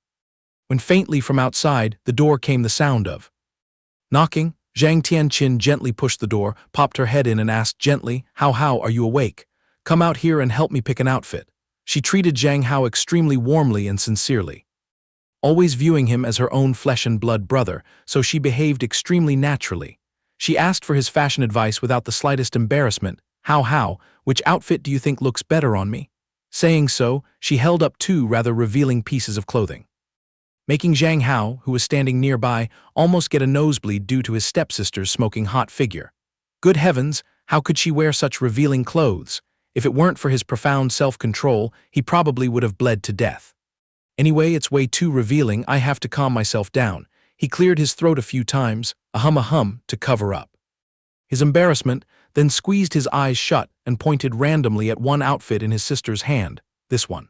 When faintly from outside, the door came the sound of knocking. Zhang Tianqin gently pushed the door, popped her head in and asked gently, How are you awake? Come out here and help me pick an outfit." She treated Zhang Hao extremely warmly and sincerely, always viewing him as her own flesh and blood brother, so she behaved extremely naturally. She asked for his fashion advice without the slightest embarrassment. How, which outfit do you think looks better on me?" Saying so, she held up 2 rather revealing pieces of clothing. making Zhang Hao, who was standing nearby, almost get a nosebleed due to his stepsister's smoking hot figure. Good heavens, how could she wear such revealing clothes? If it weren't for his profound self-control, he probably would have bled to death. Anyway, it's way too revealing, I have to calm myself down. He cleared his throat a few times, a hum, to cover up his embarrassment, then squeezed his eyes shut and pointed randomly at one outfit in his sister's hand, this one.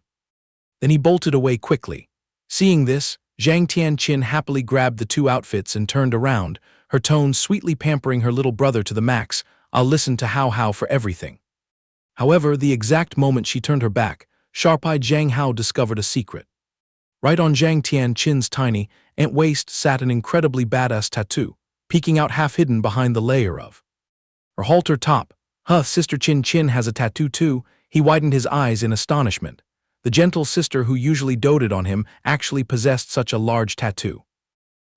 Then he bolted away quickly. Seeing this, Zhang Tianqin happily grabbed the two outfits and turned around, her tone sweetly pampering her little brother to the max. I'll listen to Hao for everything. However, the exact moment she turned her back, sharp-eyed Zhang Hao discovered a secret. Right on Zhang Tianqin's tiny, waist sat an incredibly badass tattoo, peeking out half-hidden behind the layer of her halter top. Sister Chin has a tattoo too. He widened his eyes in astonishment. The gentle sister who usually doted on him actually possessed such a large tattoo.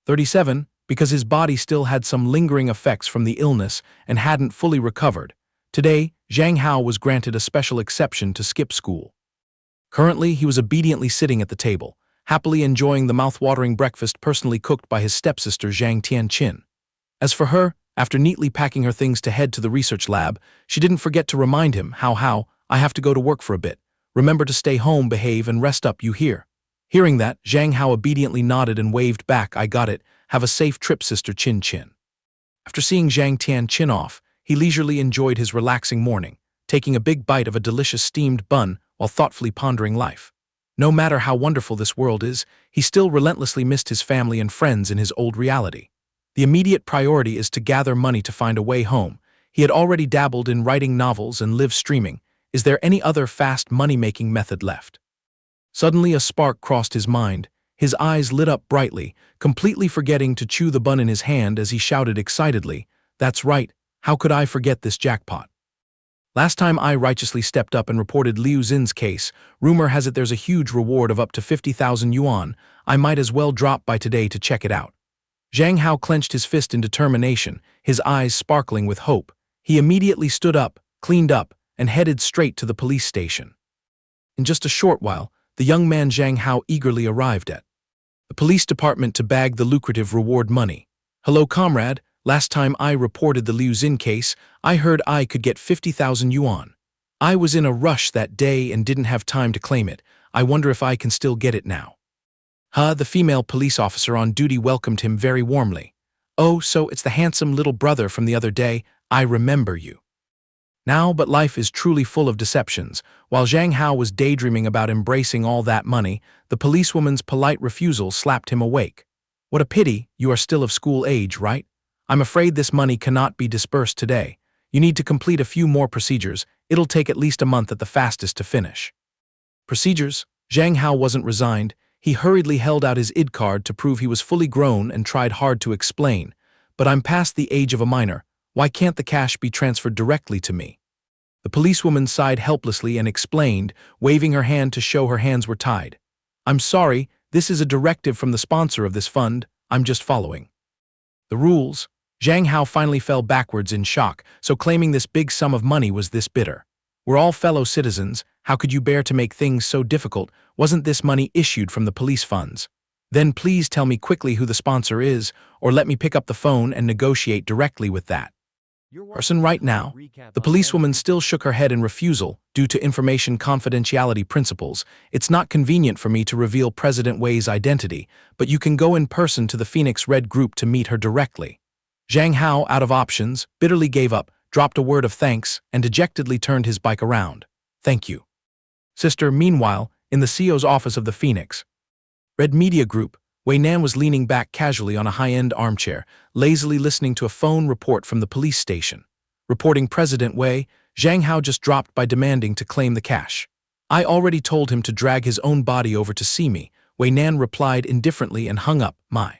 37, because his body still had some lingering effects from the illness and hadn't fully recovered. Today, Zhang Hao was granted a special exception to skip school. Currently, he was obediently sitting at the table, happily enjoying the mouth-watering breakfast personally cooked by his stepsister Zhang Tianqin. As for her, after neatly packing her things to head to the research lab, she didn't forget to remind him, Hao, I have to go to work for a bit. Remember to stay home, behave, and rest up, you hear? Hearing that, Zhang Hao obediently nodded and waved back, I got it, have a safe trip, Sister Chin. After seeing Zhang Tianqin off, he leisurely enjoyed his relaxing morning, taking a big bite of a delicious steamed bun while thoughtfully pondering life. No matter how wonderful this world is, he still relentlessly missed his family and friends in his old reality. The immediate priority is to gather money to find a way home. He had already dabbled in writing novels and live streaming. Is there any other fast money-making method left? Suddenly a spark crossed his mind. His eyes lit up brightly, completely forgetting to chew the bun in his hand as he shouted excitedly, that's right, how could I forget this jackpot? Last time I righteously stepped up and reported Liu Xin's case, rumor has it there's a huge reward of up to 50,000 yuan. I might as well drop by today to check it out. Zhang Hao clenched his fist in determination, his eyes sparkling with hope. He immediately stood up, cleaned up, and headed straight to the police station. In just a short while, the young man Zhang Hao eagerly arrived at the police department to bag the lucrative reward money. Hello, comrade. Last time I reported the Liu Xin case, I heard I could get 50,000 yuan. I was in a rush that day and didn't have time to claim it. I wonder if I can still get it now. The female police officer on duty welcomed him very warmly. Oh, so it's the handsome little brother from the other day. I remember you. Now, but life is truly full of deceptions. While Zhang Hao was daydreaming about embracing all that money, the policewoman's polite refusal slapped him awake. What a pity, you are still of school age, right? I'm afraid this money cannot be dispersed today. You need to complete a few more procedures. It'll take at least a month at the fastest to finish. Procedures? Zhang Hao wasn't resigned. He hurriedly held out his ID card to prove he was fully grown and tried hard to explain. But I'm past the age of a minor. Why can't the cash be transferred directly to me? The policewoman sighed helplessly and explained, waving her hand to show her hands were tied. I'm sorry, this is a directive from the sponsor of this fund. I'm just following the rules. Zhang Hao finally fell backwards in shock, so claiming this big sum of money was this bitter. We're all fellow citizens. How could you bear to make things so difficult? Wasn't this money issued from the police funds? Then please tell me quickly who the sponsor is, or let me pick up the phone and negotiate directly with that person right now. The policewoman still shook her head in refusal due to information confidentiality principles. It's not convenient for me to reveal President Wei's identity, but you can go in person to the Phoenix Red Group to meet her directly. Zhang Hao, out of options, bitterly gave up, dropped a word of thanks, and dejectedly turned his bike around. Thank you. Sister, meanwhile, in the CEO's office of the Phoenix Red Media Group, Wei Nan was leaning back casually on a high-end armchair, lazily listening to a phone report from the police station. Reporting President Wei, Zhang Hao just dropped by demanding to claim the cash. I already told him to drag his own body over to see me, Wei Nan replied indifferently and hung up. My.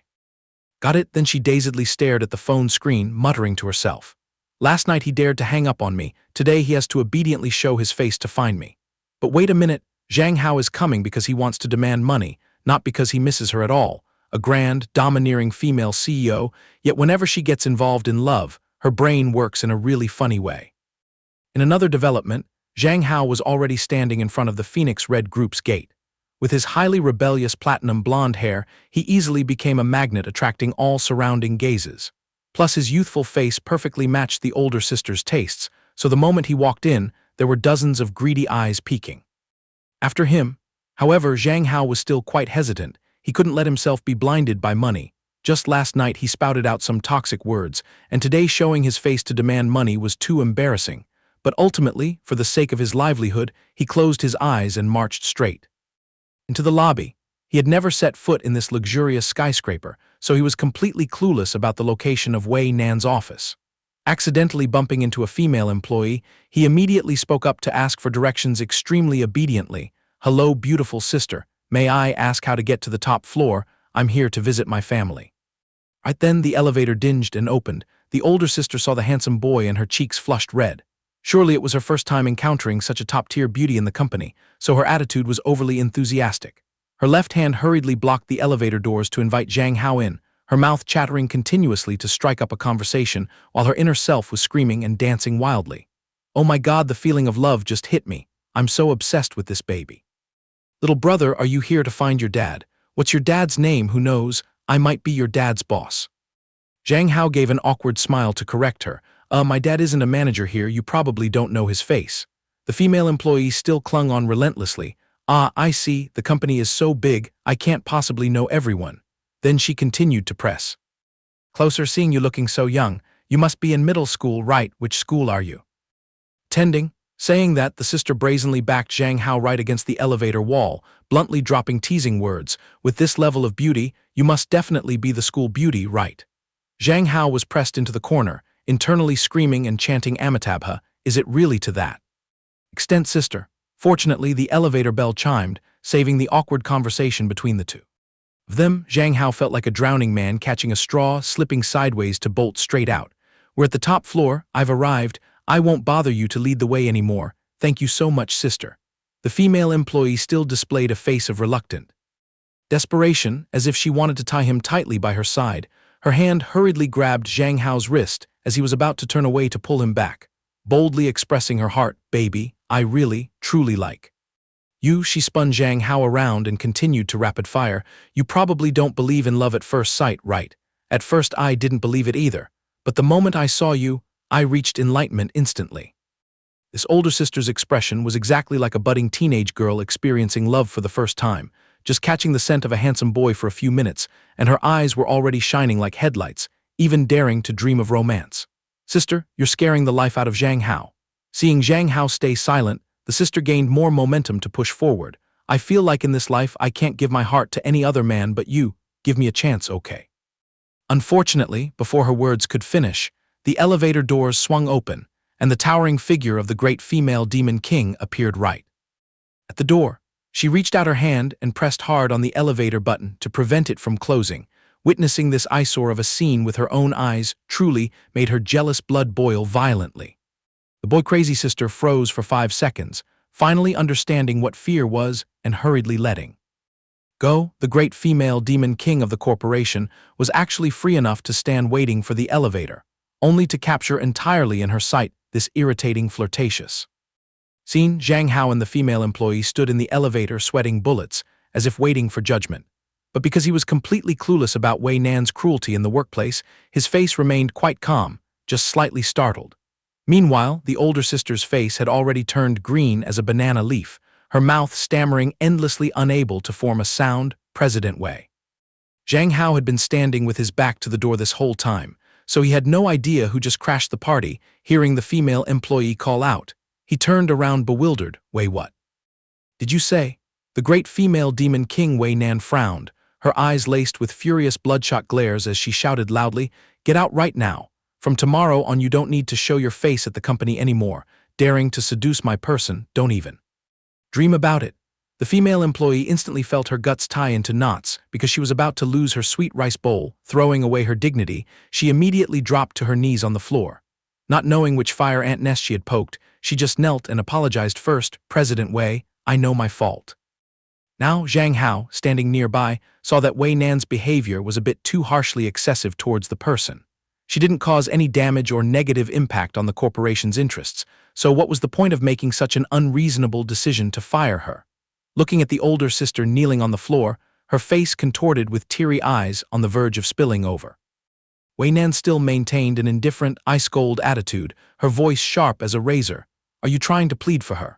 Got it? Then she dazedly stared at the phone screen, muttering to herself. Last night he dared to hang up on me. Today he has to obediently show his face to find me. But wait a minute, Zhang Hao is coming because he wants to demand money, not because he misses her at all. A grand, domineering female CEO, yet whenever she gets involved in love, her brain works in a really funny way. In another development, Zhang Hao was already standing in front of the Phoenix Red Group's gate. With his highly rebellious platinum blonde hair, he easily became a magnet attracting all surrounding gazes. Plus his youthful face perfectly matched the older sister's tastes, so the moment he walked in, there were dozens of greedy eyes peeking. After him, however, Zhang Hao was still quite hesitant. He couldn't let himself be blinded by money. Just last night he spouted out some toxic words, and today showing his face to demand money was too embarrassing. But ultimately, for the sake of his livelihood, he closed his eyes and marched straight into the lobby. He had never set foot in this luxurious skyscraper, so he was completely clueless about the location of Wei Nan's office. Accidentally bumping into a female employee, he immediately spoke up to ask for directions extremely obediently. "Hello, beautiful sister. May I ask how to get to the top floor? I'm here to visit my family." Right then, the elevator dinged and opened. The older sister saw the handsome boy and her cheeks flushed red. Surely it was her first time encountering such a top-tier beauty in the company, so her attitude was overly enthusiastic. Her left hand hurriedly blocked the elevator doors to invite Zhang Hao in, her mouth chattering continuously to strike up a conversation, while her inner self was screaming and dancing wildly. "Oh my God, the feeling of love just hit me. I'm so obsessed with this baby." "Little brother, are you here to find your dad? What's your dad's name? Who knows? I might be your dad's boss." Zhang Hao gave an awkward smile to correct her. My dad isn't a manager here, you probably don't know his face." The female employee still clung on relentlessly. I see, the company is so big, I can't possibly know everyone." Then she continued to press closer, "Seeing you looking so young, you must be in middle school, right? Which school are you attending?" Saying that, the sister brazenly backed Zhang Hao right against the elevator wall, bluntly dropping teasing words. "With this level of beauty, you must definitely be the school beauty, right?" Zhang Hao was pressed into the corner, internally screaming and chanting Amitabha, "Is it really to that extent, sister?" Fortunately, the elevator bell chimed, saving the awkward conversation between the two of them. Zhang Hao felt like a drowning man catching a straw, slipping sideways to bolt straight out. "We're at the top floor. I've arrived. I won't bother you to lead the way anymore. Thank you so much, sister." The female employee still displayed a face of reluctant desperation, as if she wanted to tie him tightly by her side. Her hand hurriedly grabbed Zhang Hao's wrist as he was about to turn away to pull him back, boldly expressing her heart. "Baby, I really, truly like you." She spun Zhang Hao around and continued to rapid fire. "You probably don't believe in love at first sight, right? At first I didn't believe it either. But the moment I saw you, I reached enlightenment instantly." This older sister's expression was exactly like a budding teenage girl experiencing love for the first time, just catching the scent of a handsome boy for a few minutes, and her eyes were already shining like headlights, even daring to dream of romance. "Sister, you're scaring the life out of Zhang Hao." Seeing Zhang Hao stay silent, the sister gained more momentum to push forward. "I feel like in this life I can't give my heart to any other man but you. Give me a chance, okay?" Unfortunately, before her words could finish, the elevator doors swung open, and the towering figure of the great female demon king appeared right at the door. She reached out her hand and pressed hard on the elevator button to prevent it from closing. Witnessing this eyesore of a scene with her own eyes truly made her jealous blood boil violently. The boy-crazy sister froze for 5 seconds, finally understanding what fear was and hurriedly letting go. The great female demon king of the corporation was actually free enough to stand waiting for the elevator, only to capture entirely in her sight this irritating flirtatious scene. Zhang Hao and the female employee stood in the elevator sweating bullets, as if waiting for judgment. But because he was completely clueless about Wei Nan's cruelty in the workplace, his face remained quite calm, just slightly startled. Meanwhile, the older sister's face had already turned green as a banana leaf, her mouth stammering, endlessly unable to form a sound. President Wei. Zhang Hao had been standing with his back to the door this whole time, so he had no idea who just crashed the party. Hearing the female employee call out, he turned around bewildered. "Wei, what did you say?" The great female demon king Wei Nan frowned, her eyes laced with furious bloodshot glares as she shouted loudly, "Get out right now. From tomorrow on you don't need to show your face at the company anymore. Daring to seduce my person, don't even dream about it." The female employee instantly felt her guts tie into knots because she was about to lose her sweet rice bowl. Throwing away her dignity, she immediately dropped to her knees on the floor. Not knowing which fire ant nest she had poked, she just knelt and apologized first. "President Wei, I know my fault." Now, Zhang Hao, standing nearby, saw that Wei Nan's behavior was a bit too harshly excessive towards the person. She didn't cause any damage or negative impact on the corporation's interests, so what was the point of making such an unreasonable decision to fire her? looking at the older sister kneeling on the floor, her face contorted with teary eyes on the verge of spilling over. Wei Nan still maintained an indifferent, ice-cold attitude, her voice sharp as a razor. "Are you trying to plead for her?"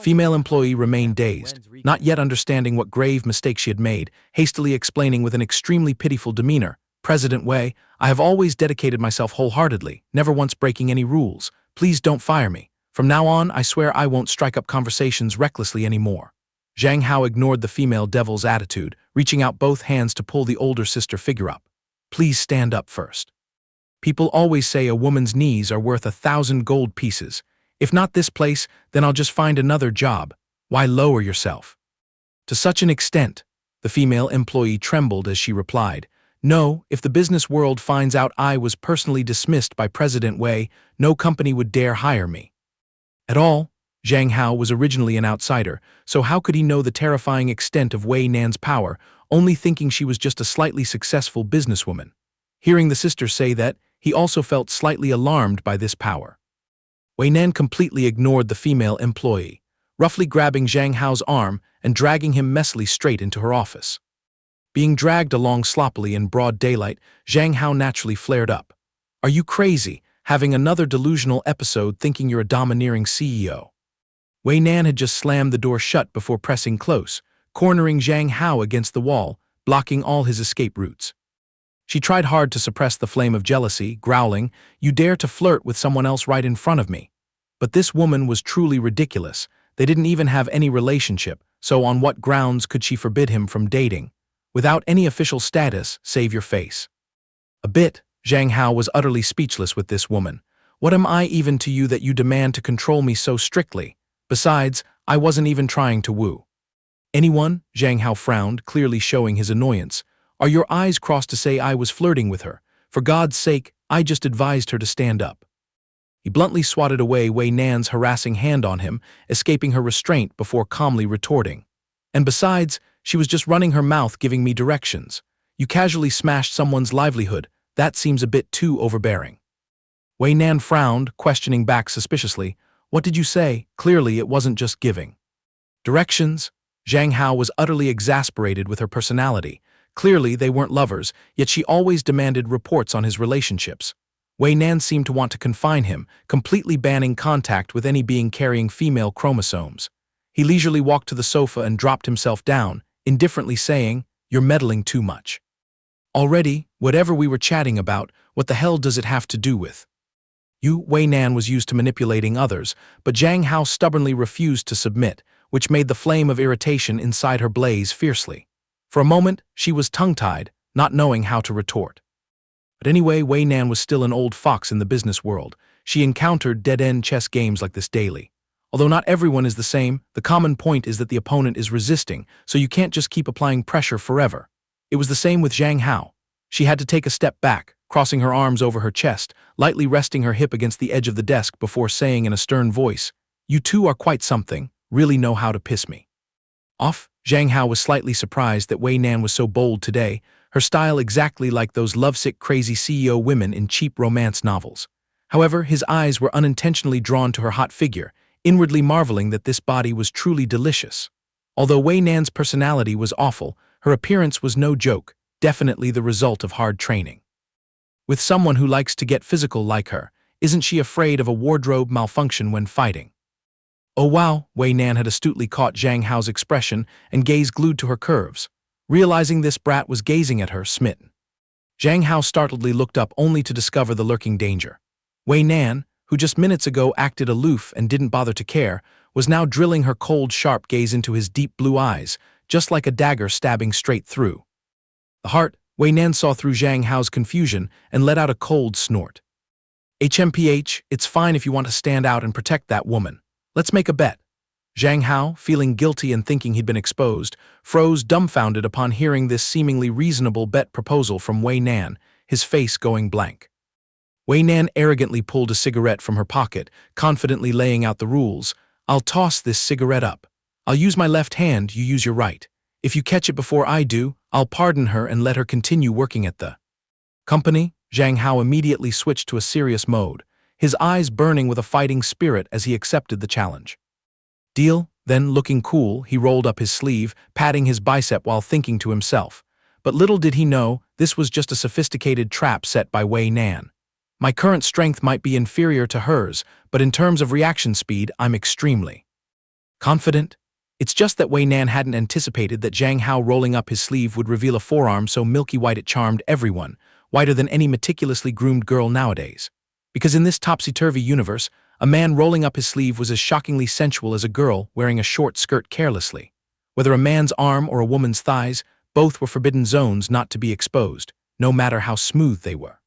Female employee remained dazed, not yet understanding what grave mistake she had made, hastily explaining with an extremely pitiful demeanor, "President Wei, I have always dedicated myself wholeheartedly, never once breaking any rules. Please don't fire me. From now on, I swear I won't strike up conversations recklessly anymore." Zhang Hao ignored the female devil's attitude, reaching out both hands to pull the older sister figure up. "Please stand up first. People always say a woman's knees are worth 1,000 gold pieces. If not this place, then I'll just find another job. Why lower yourself?" To such an extent, the female employee trembled as she replied, "No, if the business world finds out I was personally dismissed by President Wei, no company would dare hire me." At all, Zhang Hao was originally an outsider, so how could he know the terrifying extent of Wei Nan's power, only thinking she was just a slightly successful businesswoman? Hearing the sister say that, he also felt slightly alarmed by this power. Wei Nan completely ignored the female employee, roughly grabbing Zhang Hao's arm and dragging him messily straight into her office. Being dragged along sloppily in broad daylight, Zhang Hao naturally flared up. "Are you crazy, having another delusional episode thinking you're a domineering CEO?" Wei Nan had just slammed the door shut before pressing close, cornering Zhang Hao against the wall, blocking all his escape routes. She tried hard to suppress the flame of jealousy, growling, "You dare to flirt with someone else right in front of me." But this woman was truly ridiculous. They didn't even have any relationship, so on what grounds could she forbid him from dating? Without any official status, save your face. A bit, Zhang Hao was utterly speechless with this woman. "What am I even to you that you demand to control me so strictly? Besides, I wasn't even trying to woo." "Anyone?" Zhang Hao frowned, clearly showing his annoyance. "Are your eyes crossed to say I was flirting with her? For God's sake, I just advised her to stand up." He bluntly swatted away Wei Nan's harassing hand on him, escaping her restraint before calmly retorting. "And besides, she was just running her mouth giving me directions. You casually smashed someone's livelihood. That seems a bit too overbearing." Wei Nan frowned, questioning back suspiciously. "What did you say? Clearly it wasn't just giving directions." Zhang Hao was utterly exasperated with her personality. Clearly they weren't lovers, yet she always demanded reports on his relationships. Wei Nan seemed to want to confine him, completely banning contact with any being carrying female chromosomes. He leisurely walked to the sofa and dropped himself down, indifferently saying, "You're meddling too much. Already, whatever we were chatting about, what the hell does it have to do with you?" Wei Nan was used to manipulating others, but Zhang Hao stubbornly refused to submit, which made the flame of irritation inside her blaze fiercely. For a moment, she was tongue-tied, not knowing how to retort. But anyway, Wei Nan was still an old fox in the business world. She encountered dead-end chess games like this daily. Although not everyone is the same, the common point is that the opponent is resisting, so you can't just keep applying pressure forever. It was the same with Zhang Hao. She had to take a step back, crossing her arms over her chest, lightly resting her hip against the edge of the desk before saying in a stern voice, "You two are quite something, really know how to piss me off." Zhang Hao was slightly surprised that Wei Nan was so bold today, her style exactly like those lovesick crazy CEO women in cheap romance novels. However, his eyes were unintentionally drawn to her hot figure, inwardly marveling that this body was truly delicious. Although Wei Nan's personality was awful, her appearance was no joke, definitely the result of hard training. With someone who likes to get physical like her, isn't she afraid of a wardrobe malfunction when fighting? "Oh wow," Wei Nan had astutely caught Zhang Hao's expression and gaze glued to her curves. Realizing this brat was gazing at her, smitten, Zhang Hao startledly looked up only to discover the lurking danger. Wei Nan, who just minutes ago acted aloof and didn't bother to care, was now drilling her cold, sharp gaze into his deep blue eyes, just like a dagger stabbing straight through the heart. Wei Nan saw through Zhang Hao's confusion and let out a cold snort. "HMPH, it's fine if you want to stand out and protect that woman. Let's make a bet." Zhang Hao, feeling guilty and thinking he'd been exposed, froze dumbfounded upon hearing this seemingly reasonable bet proposal from Wei Nan, his face going blank. Wei Nan arrogantly pulled a cigarette from her pocket, confidently laying out the rules. "I'll toss this cigarette up. I'll use my left hand, you use your right. If you catch it before I do, I'll pardon her and let her continue working at the company." Zhang Hao immediately switched to a serious mode, his eyes burning with a fighting spirit as he accepted the challenge. "Deal?" Then, looking cool, he rolled up his sleeve, patting his bicep while thinking to himself. But little did he know, this was just a sophisticated trap set by Wei Nan. My current strength might be inferior to hers, but in terms of reaction speed, I'm extremely confident. It's just that Wei Nan hadn't anticipated that Zhang Hao rolling up his sleeve would reveal a forearm so milky white it charmed everyone, whiter than any meticulously groomed girl nowadays. Because in this topsy-turvy universe, a man rolling up his sleeve was as shockingly sensual as a girl wearing a short skirt carelessly. Whether a man's arm or a woman's thighs, both were forbidden zones not to be exposed, no matter how smooth they were.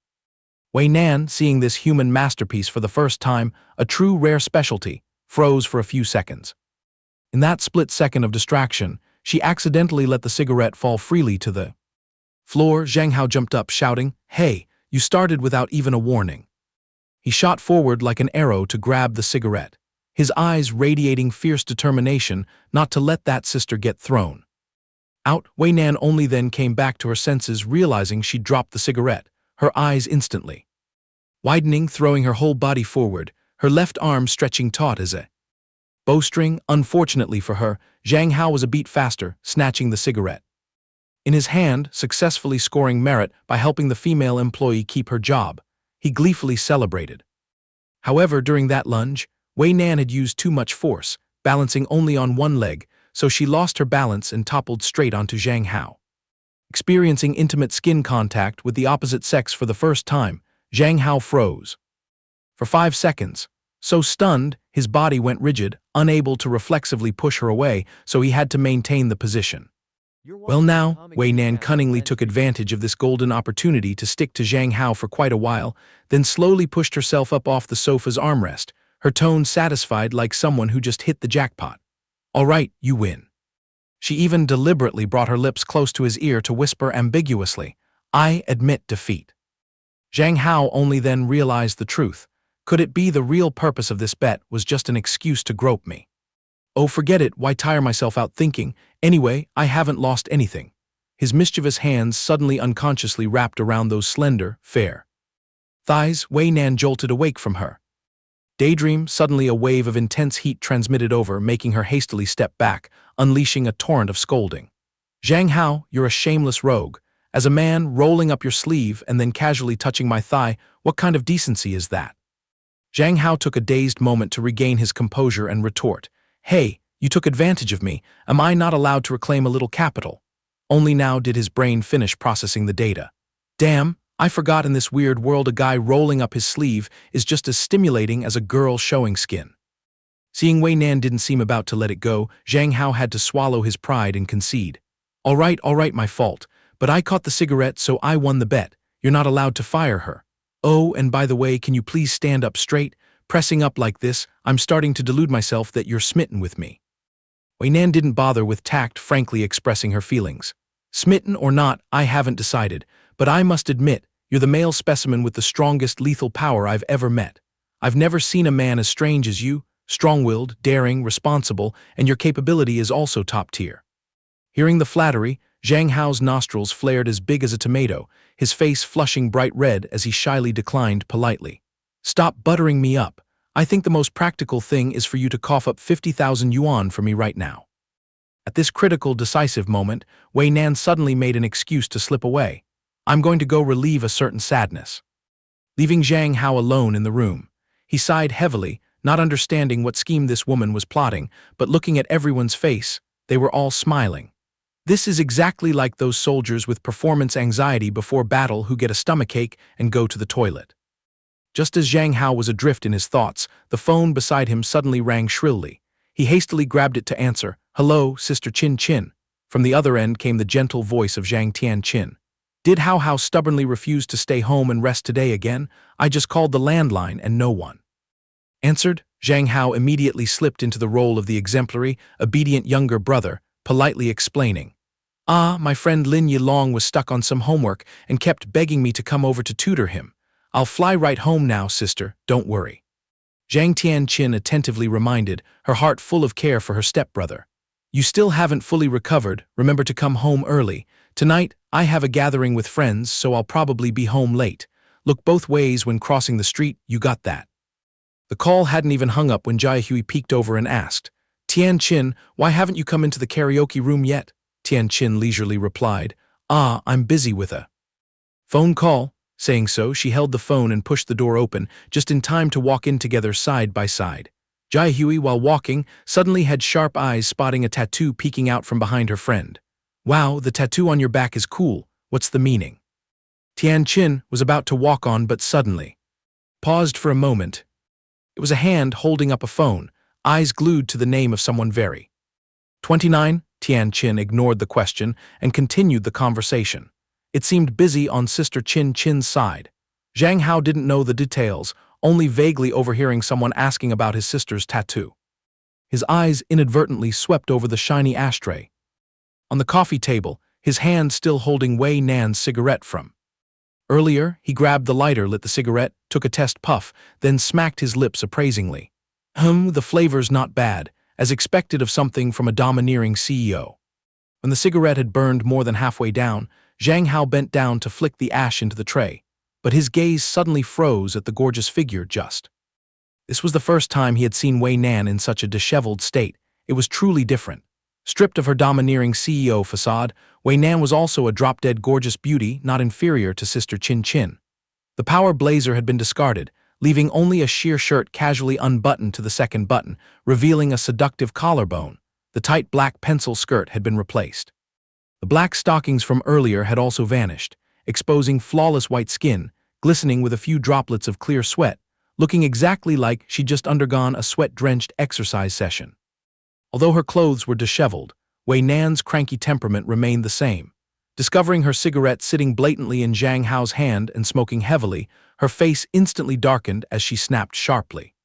Wei Nan, seeing this human masterpiece for the first time, a true rare specialty, froze for a few seconds. In that split second of distraction, she accidentally let the cigarette fall freely to the floor. Zhang Hao jumped up, shouting, "Hey, you started without even a warning." He shot forward like an arrow to grab the cigarette, his eyes radiating fierce determination not to let that sister get thrown out. Wei Nan only then came back to her senses, realizing she'd dropped the cigarette, her eyes instantly widening, throwing her whole body forward, her left arm stretching taut as a bowstring. Unfortunately for her, Zhang Hao was a beat faster, snatching the cigarette in his hand, successfully scoring merit by helping the female employee keep her job. He gleefully celebrated. However, during that lunge, Wei Nan had used too much force, balancing only on one leg, so she lost her balance and toppled straight onto Zhang Hao. Experiencing intimate skin contact with the opposite sex for the first time, Zhang Hao froze for 5 seconds. So stunned, his body went rigid, unable to reflexively push her away, so he had to maintain the position. Well now, Wei Nan cunningly took advantage of this golden opportunity to stick to Zhang Hao for quite a while, then slowly pushed herself up off the sofa's armrest, her tone satisfied like someone who just hit the jackpot. "All right, you win." She even deliberately brought her lips close to his ear to whisper ambiguously, "I admit defeat." Zhang Hao only then realized the truth. Could it be the real purpose of this bet was just an excuse to grope me? "Oh, forget it, why tire myself out thinking? Anyway, I haven't lost anything." His mischievous hands suddenly unconsciously wrapped around those slender, fair thighs. Wei Nan jolted awake from her daydream. Suddenly a wave of intense heat transmitted over, making her hastily step back, unleashing a torrent of scolding. "Zhang Hao, you're a shameless rogue. As a man, rolling up your sleeve and then casually touching my thigh, what kind of decency is that?" Zhang Hao took a dazed moment to regain his composure and retort, "Hey, you took advantage of me. Am I not allowed to reclaim a little capital?" Only now did his brain finish processing the data. Damn, I forgot in this weird world a guy rolling up his sleeve is just as stimulating as a girl showing skin. Seeing Wei Nan didn't seem about to let it go, Zhang Hao had to swallow his pride and concede. All right, my fault. But I caught the cigarette, so I won the bet. You're not allowed to fire her. Oh, and by the way, can you please stand up straight? Pressing up like this, I'm starting to delude myself that you're smitten with me." Wei Nan didn't bother with tact, frankly expressing her feelings. "Smitten or not, I haven't decided, but I must admit, you're the male specimen with the strongest lethal power I've ever met. I've never seen a man as strange as you, strong-willed, daring, responsible, and your capability is also top tier." Hearing the flattery, Zhang Hao's nostrils flared as big as a tomato, his face flushing bright red as he shyly declined politely. "Stop buttering me up. I think the most practical thing is for you to cough up 50,000 yuan for me right now." At this critical, decisive moment, Wei Nan suddenly made an excuse to slip away. "I'm going to go relieve a certain sadness." Leaving Zhang Hao alone in the room, he sighed heavily, not understanding what scheme this woman was plotting, but looking at everyone's face, they were all smiling. This is exactly like those soldiers with performance anxiety before battle who get a stomachache and go to the toilet. Just as Zhang Hao was adrift in his thoughts, the phone beside him suddenly rang shrilly. He hastily grabbed it to answer. "Hello, Sister Chin Chin." From the other end came the gentle voice of Zhang Tian Chin. "Did Hao stubbornly refuse to stay home and rest today again? I just called the landline and no one answered." Zhang Hao immediately slipped into the role of the exemplary, obedient younger brother, politely explaining, My friend Lin Yilong was stuck on some homework and kept begging me to come over to tutor him. I'll fly right home now, sister, don't worry." Zhang Tianqin attentively reminded, her heart full of care for her stepbrother. "You still haven't fully recovered, remember to come home early. Tonight, I have a gathering with friends, so I'll probably be home late. Look both ways when crossing the street, you got that?" The call hadn't even hung up when Jia Hui peeked over and asked, Tianqin, why haven't you come into the karaoke room yet? Tianqin leisurely replied. Ah, I'm busy with a phone call. Saying so, she held the phone and pushed the door open, just in time to walk in together side by side. Jai Hui, while walking, suddenly had sharp eyes spotting a tattoo peeking out from behind her friend. Wow, the tattoo on your back is cool. What's the meaning? Tianqin was about to walk on but suddenly paused for a moment. It was a hand holding up a phone, eyes glued to the name of someone very 29. Tianqin ignored the question and continued the conversation. It seemed busy on Sister Qin Qin's side. Zhang Hao didn't know the details, only vaguely overhearing someone asking about his sister's tattoo. His eyes inadvertently swept over the shiny ashtray. On the coffee table, his hand still holding Wei Nan's cigarette from earlier, he grabbed the lighter, lit the cigarette, took a test puff, then smacked his lips appraisingly. The flavor's not bad, as expected of something from a domineering CEO. When the cigarette had burned more than halfway down, Zhang Hao bent down to flick the ash into the tray, but his gaze suddenly froze at the gorgeous figure just. This was the first time he had seen Wei Nan in such a disheveled state. It was truly different. Stripped of her domineering CEO facade, Wei Nan was also a drop-dead gorgeous beauty not inferior to Sister Qin Qin. The power blazer had been discarded, leaving only a sheer shirt casually unbuttoned to the second button, revealing a seductive collarbone. The tight black pencil skirt had been replaced. The black stockings from earlier had also vanished, exposing flawless white skin, glistening with a few droplets of clear sweat, looking exactly like she'd just undergone a sweat-drenched exercise session. Although her clothes were disheveled, Wei Nan's cranky temperament remained the same. Discovering her cigarette sitting blatantly in Zhang Hao's hand and smoking heavily, her face instantly darkened as she snapped sharply.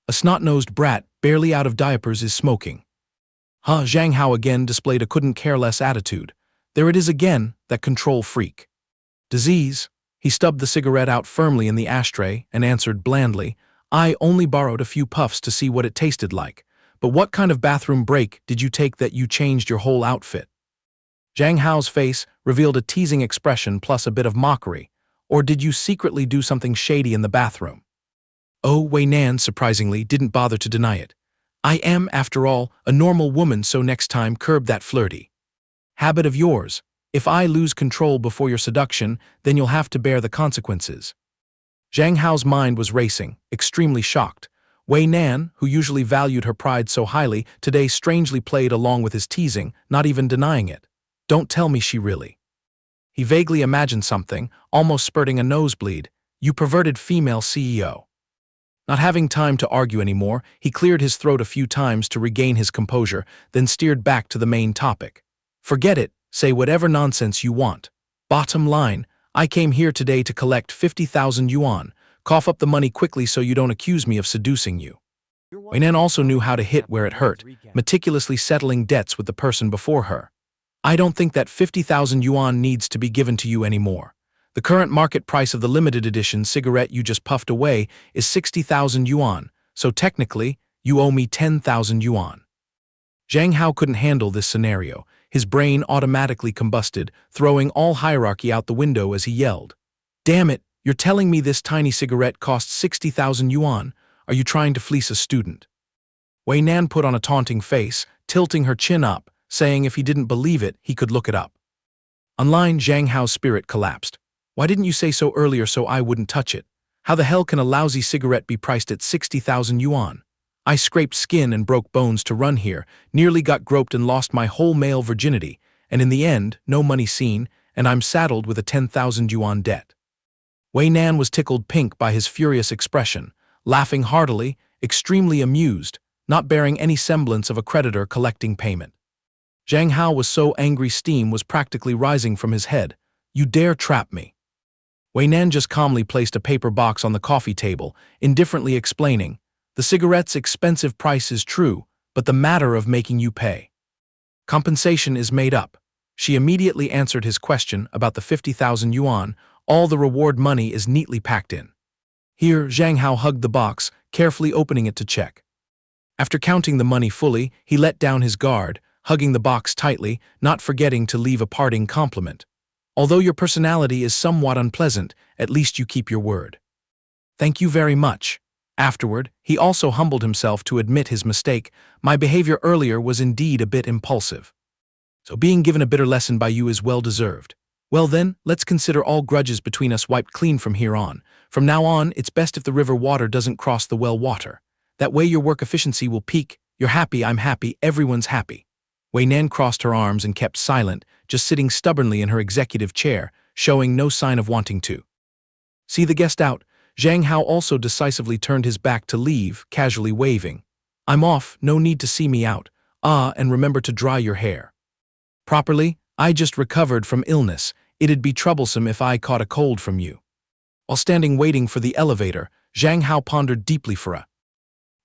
A snot-nosed brat, barely out of diapers, is smoking. Zhang Hao again displayed a couldn't-care-less attitude. There it is again, that control freak. Disease. He stubbed the cigarette out firmly in the ashtray and answered blandly, I only borrowed a few puffs to see what it tasted like. But what kind of bathroom break did you take that you changed your whole outfit? Zhang Hao's face revealed a teasing expression plus a bit of mockery. Or did you secretly do something shady in the bathroom? Oh, Wei Nan, surprisingly, didn't bother to deny it. I am, after all, a normal woman, so next time curb that flirty habit of yours. If I lose control before your seduction, then you'll have to bear the consequences. Zhang Hao's mind was racing, extremely shocked. Wei Nan, who usually valued her pride so highly, today strangely played along with his teasing, not even denying it. Don't tell me she really. He vaguely imagined something, almost spurting a nosebleed. You perverted female CEO. Not having time to argue anymore, he cleared his throat a few times to regain his composure, then steered back to the main topic. Forget it, say whatever nonsense you want. Bottom line, I came here today to collect 50,000 yuan. Cough up the money quickly so you don't accuse me of seducing you. Wei Nan also knew how to hit where it hurt, meticulously settling debts with the person before her. I don't think that 50,000 yuan needs to be given to you anymore. The current market price of the limited edition cigarette you just puffed away is 60,000 yuan, so technically, you owe me 10,000 yuan. Zhang Hao couldn't handle this scenario. His brain automatically combusted, throwing all hierarchy out the window as he yelled. Damn it, you're telling me this tiny cigarette costs 60,000 yuan? Are you trying to fleece a student? Wei Nan put on a taunting face, tilting her chin up, saying if he didn't believe it, he could look it up. Online, Zhang Hao's spirit collapsed. Why didn't you say so earlier so I wouldn't touch it? How the hell can a lousy cigarette be priced at 60,000 yuan? I scraped skin and broke bones to run here, nearly got groped and lost my whole male virginity, and in the end, no money seen, and I'm saddled with a 10,000 yuan debt. Wei Nan was tickled pink by his furious expression, laughing heartily, extremely amused, not bearing any semblance of a creditor collecting payment. Zhang Hao was so angry steam was practically rising from his head. You dare trap me? Wei Nan just calmly placed a paper box on the coffee table, indifferently explaining, the cigarette's expensive price is true, but the matter of making you pay. Compensation is made up. She immediately answered his question about the 50,000 yuan. All the reward money is neatly packed in. Here, Zhang Hao hugged the box, carefully opening it to check. After counting the money fully, he let down his guard, hugging the box tightly, not forgetting to leave a parting compliment. Although your personality is somewhat unpleasant, at least you keep your word. Thank you very much. Afterward, he also humbled himself to admit his mistake. My behavior earlier was indeed a bit impulsive. So being given a bitter lesson by you is well deserved. Well then, let's consider all grudges between us wiped clean from here on. From now on, it's best if the river water doesn't cross the well water. That way your work efficiency will peak. You're happy, I'm happy, everyone's happy. Wei Nan crossed her arms and kept silent, just sitting stubbornly in her executive chair, showing no sign of wanting to see the guest out. Zhang Hao also decisively turned his back to leave, casually waving. I'm off, no need to see me out. And remember to dry your hair properly. I just recovered from illness. It'd be troublesome if I caught a cold from you. While standing waiting for the elevator, Zhang Hao pondered deeply for a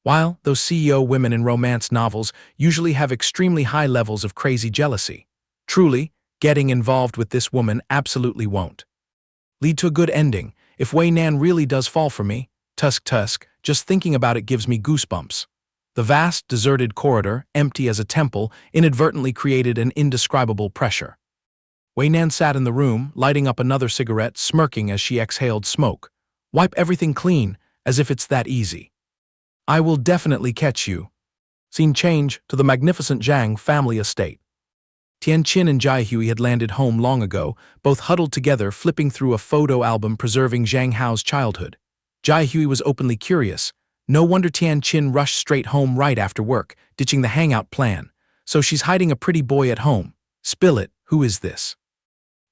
while. Those CEO women in romance novels usually have extremely high levels of crazy jealousy. Truly, getting involved with this woman absolutely won't lead to a good ending. If Wei Nan really does fall for me, tusk, just thinking about it gives me goosebumps. The vast, deserted corridor, empty as a temple, inadvertently created an indescribable pressure. Wei Nan sat in the room, lighting up another cigarette, smirking as she exhaled smoke. Wipe everything clean, as if it's that easy. I will definitely catch you. Scene change to the magnificent Zhang family estate. Tianqin and Jiahui had landed home long ago, both huddled together, flipping through a photo album preserving Zhang Hao's childhood. Jiahui was openly curious. No wonder Tianqin rushed straight home right after work, ditching the hangout plan. So she's hiding a pretty boy at home. Spill it, who is this?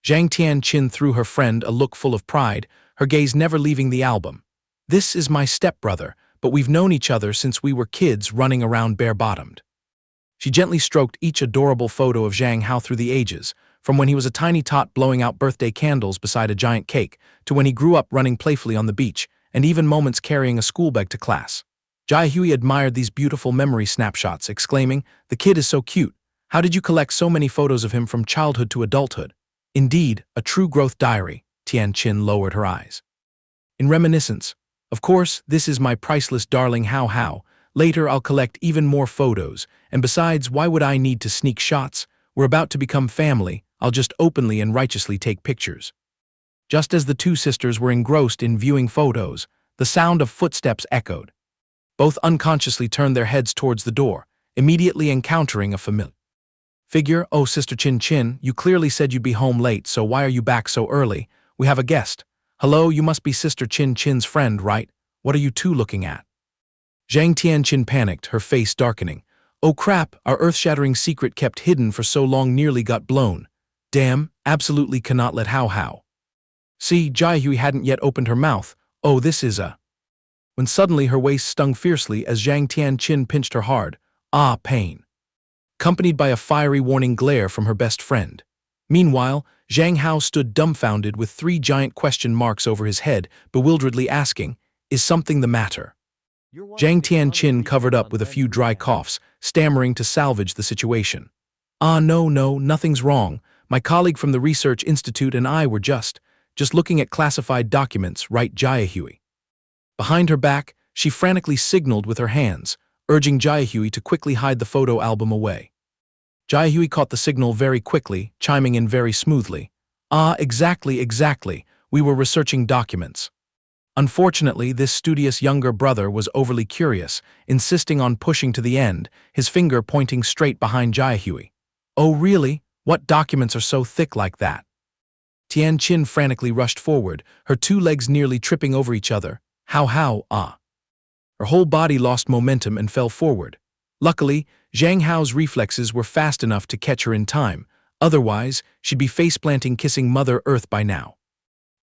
Zhang Tianqin threw her friend a look full of pride, her gaze never leaving the album. This is my stepbrother, but we've known each other since we were kids running around bare-bottomed. She gently stroked each adorable photo of Zhang Hao through the ages, from when he was a tiny tot blowing out birthday candles beside a giant cake, to when he grew up running playfully on the beach, and even moments carrying a school bag to class. Jiahui admired these beautiful memory snapshots, exclaiming, "The kid is so cute. How did you collect so many photos of him from childhood to adulthood?" Indeed, a true growth diary. Tianqin lowered her eyes in reminiscence. Of course, this is my priceless darling Hao Hao. Later I'll collect even more photos, and besides, why would I need to sneak shots? We're about to become family, I'll just openly and righteously take pictures. Just as the two sisters were engrossed in viewing photos, the sound of footsteps echoed. Both unconsciously turned their heads towards the door, immediately encountering a familiar figure. Oh, Sister Chin, you clearly said you'd be home late, so why are you back so early? We have a guest. Hello, you must be Sister Chin's friend, right? What are you two looking at? Zhang Tianqin panicked, her face darkening. Oh crap, our earth-shattering secret kept hidden for so long nearly got blown. Damn, absolutely cannot let Hao. See, Jiahui hadn't yet opened her mouth. Oh, this is a... When suddenly her waist stung fiercely as Zhang Tianqin pinched her hard. Pain. Accompanied by a fiery warning glare from her best friend. Meanwhile, Zhang Hao stood dumbfounded with 3 giant question marks over his head, bewilderedly asking, is something the matter? Zhang Tianqin covered up with a few dry coughs, stammering to salvage the situation. No, nothing's wrong. My colleague from the Research Institute and I were just looking at classified documents, right, Jiahui? Behind her back, she frantically signaled with her hands, urging Jiahui to quickly hide the photo album away. Jiahui caught the signal very quickly, chiming in very smoothly. Exactly. We were researching documents. Unfortunately, this studious younger brother was overly curious, insisting on pushing to the end, his finger pointing straight behind Jiahui. Oh really? What documents are so thick like that? Tianqin frantically rushed forward, her 2 legs nearly tripping over each other. How? Her whole body lost momentum and fell forward. Luckily, Zhang Hao's reflexes were fast enough to catch her in time. Otherwise, she'd be face-planting kissing Mother Earth by now.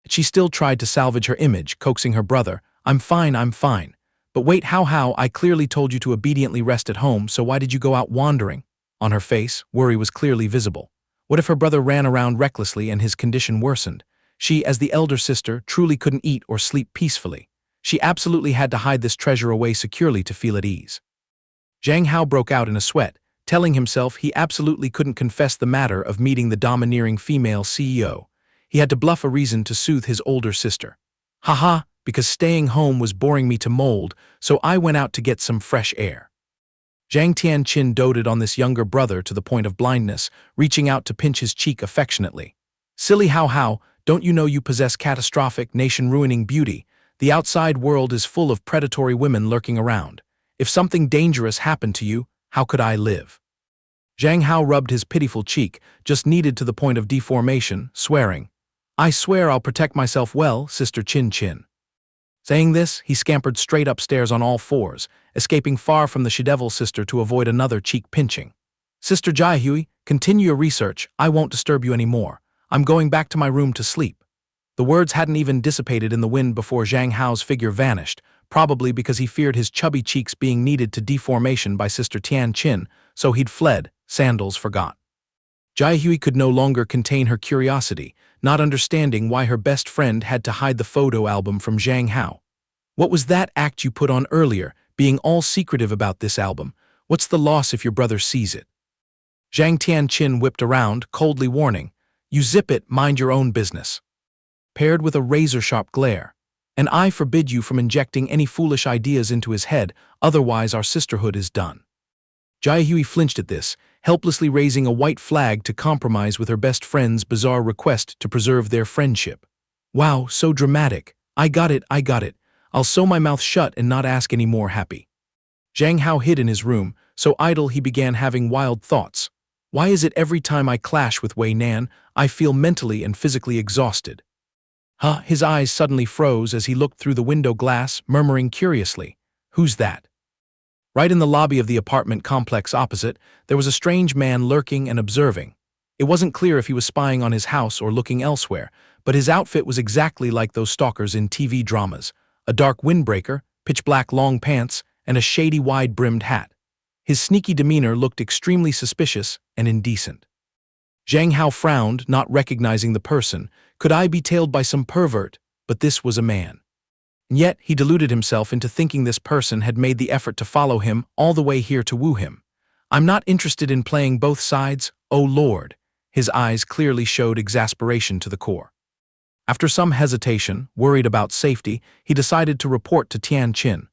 She still tried to salvage her image, coaxing her brother. I'm fine. But wait, Hao, I clearly told you to obediently rest at home, so why did you go out wandering? On her face, worry was clearly visible. What if her brother ran around recklessly and his condition worsened? She, as the elder sister, truly couldn't eat or sleep peacefully. She absolutely had to hide this treasure away securely to feel at ease. Zhang Hao broke out in a sweat, telling himself he absolutely couldn't confess the matter of meeting the domineering female CEO. He had to bluff a reason to soothe his older sister. Haha, because staying home was boring me to mold, so I went out to get some fresh air. Zhang Tianqin doted on this younger brother to the point of blindness, reaching out to pinch his cheek affectionately. Silly Hao, don't you know you possess catastrophic, nation-ruining beauty? The outside world is full of predatory women lurking around. If something dangerous happened to you, how could I live? Zhang Hao rubbed his pitiful cheek, just kneaded to the point of deformation, swearing, I swear I'll protect myself well, Sister Chin Chin. Saying this, he scampered straight upstairs on all fours, escaping far from the she-devil sister to avoid another cheek pinching. Sister Jaihui, continue your research, I won't disturb you anymore. I'm going back to my room to sleep. The words hadn't even dissipated in the wind before Zhang Hao's figure vanished, probably because he feared his chubby cheeks being kneaded to deformation by Sister Tian Chin, so he'd fled, sandals forgot. Jaihui could no longer contain her curiosity, not understanding why her best friend had to hide the photo album from Zhang Hao. What was that act you put on earlier, being all secretive about this album? What's the loss if your brother sees it? Zhang Tianqin whipped around, coldly warning, You zip it, mind your own business. Paired with a razor-sharp glare, and I forbid you from injecting any foolish ideas into his head, otherwise our sisterhood is done. Jaihui flinched at this, helplessly raising a white flag to compromise with her best friend's bizarre request to preserve their friendship. Wow, so dramatic. I got it. I'll sew my mouth shut and not ask any more, happy. Zhang Hao hid in his room, so idle he began having wild thoughts. Why is it every time I clash with Wei Nan, I feel mentally and physically exhausted? His eyes suddenly froze as he looked through the window glass, murmuring curiously, Who's that? Right in the lobby of the apartment complex opposite, there was a strange man lurking and observing. It wasn't clear if he was spying on his house or looking elsewhere, but his outfit was exactly like those stalkers in TV dramas, a dark windbreaker, pitch-black long pants, and a shady wide-brimmed hat. His sneaky demeanor looked extremely suspicious and indecent. Zhang Hao frowned, not recognizing the person. Could I be tailed by some pervert? But this was a man. And yet he deluded himself into thinking this person had made the effort to follow him all the way here to woo him. I'm not interested in playing both sides, oh Lord. His eyes clearly showed exasperation to the core. After some hesitation, worried about safety, he decided to report to Tian Qin.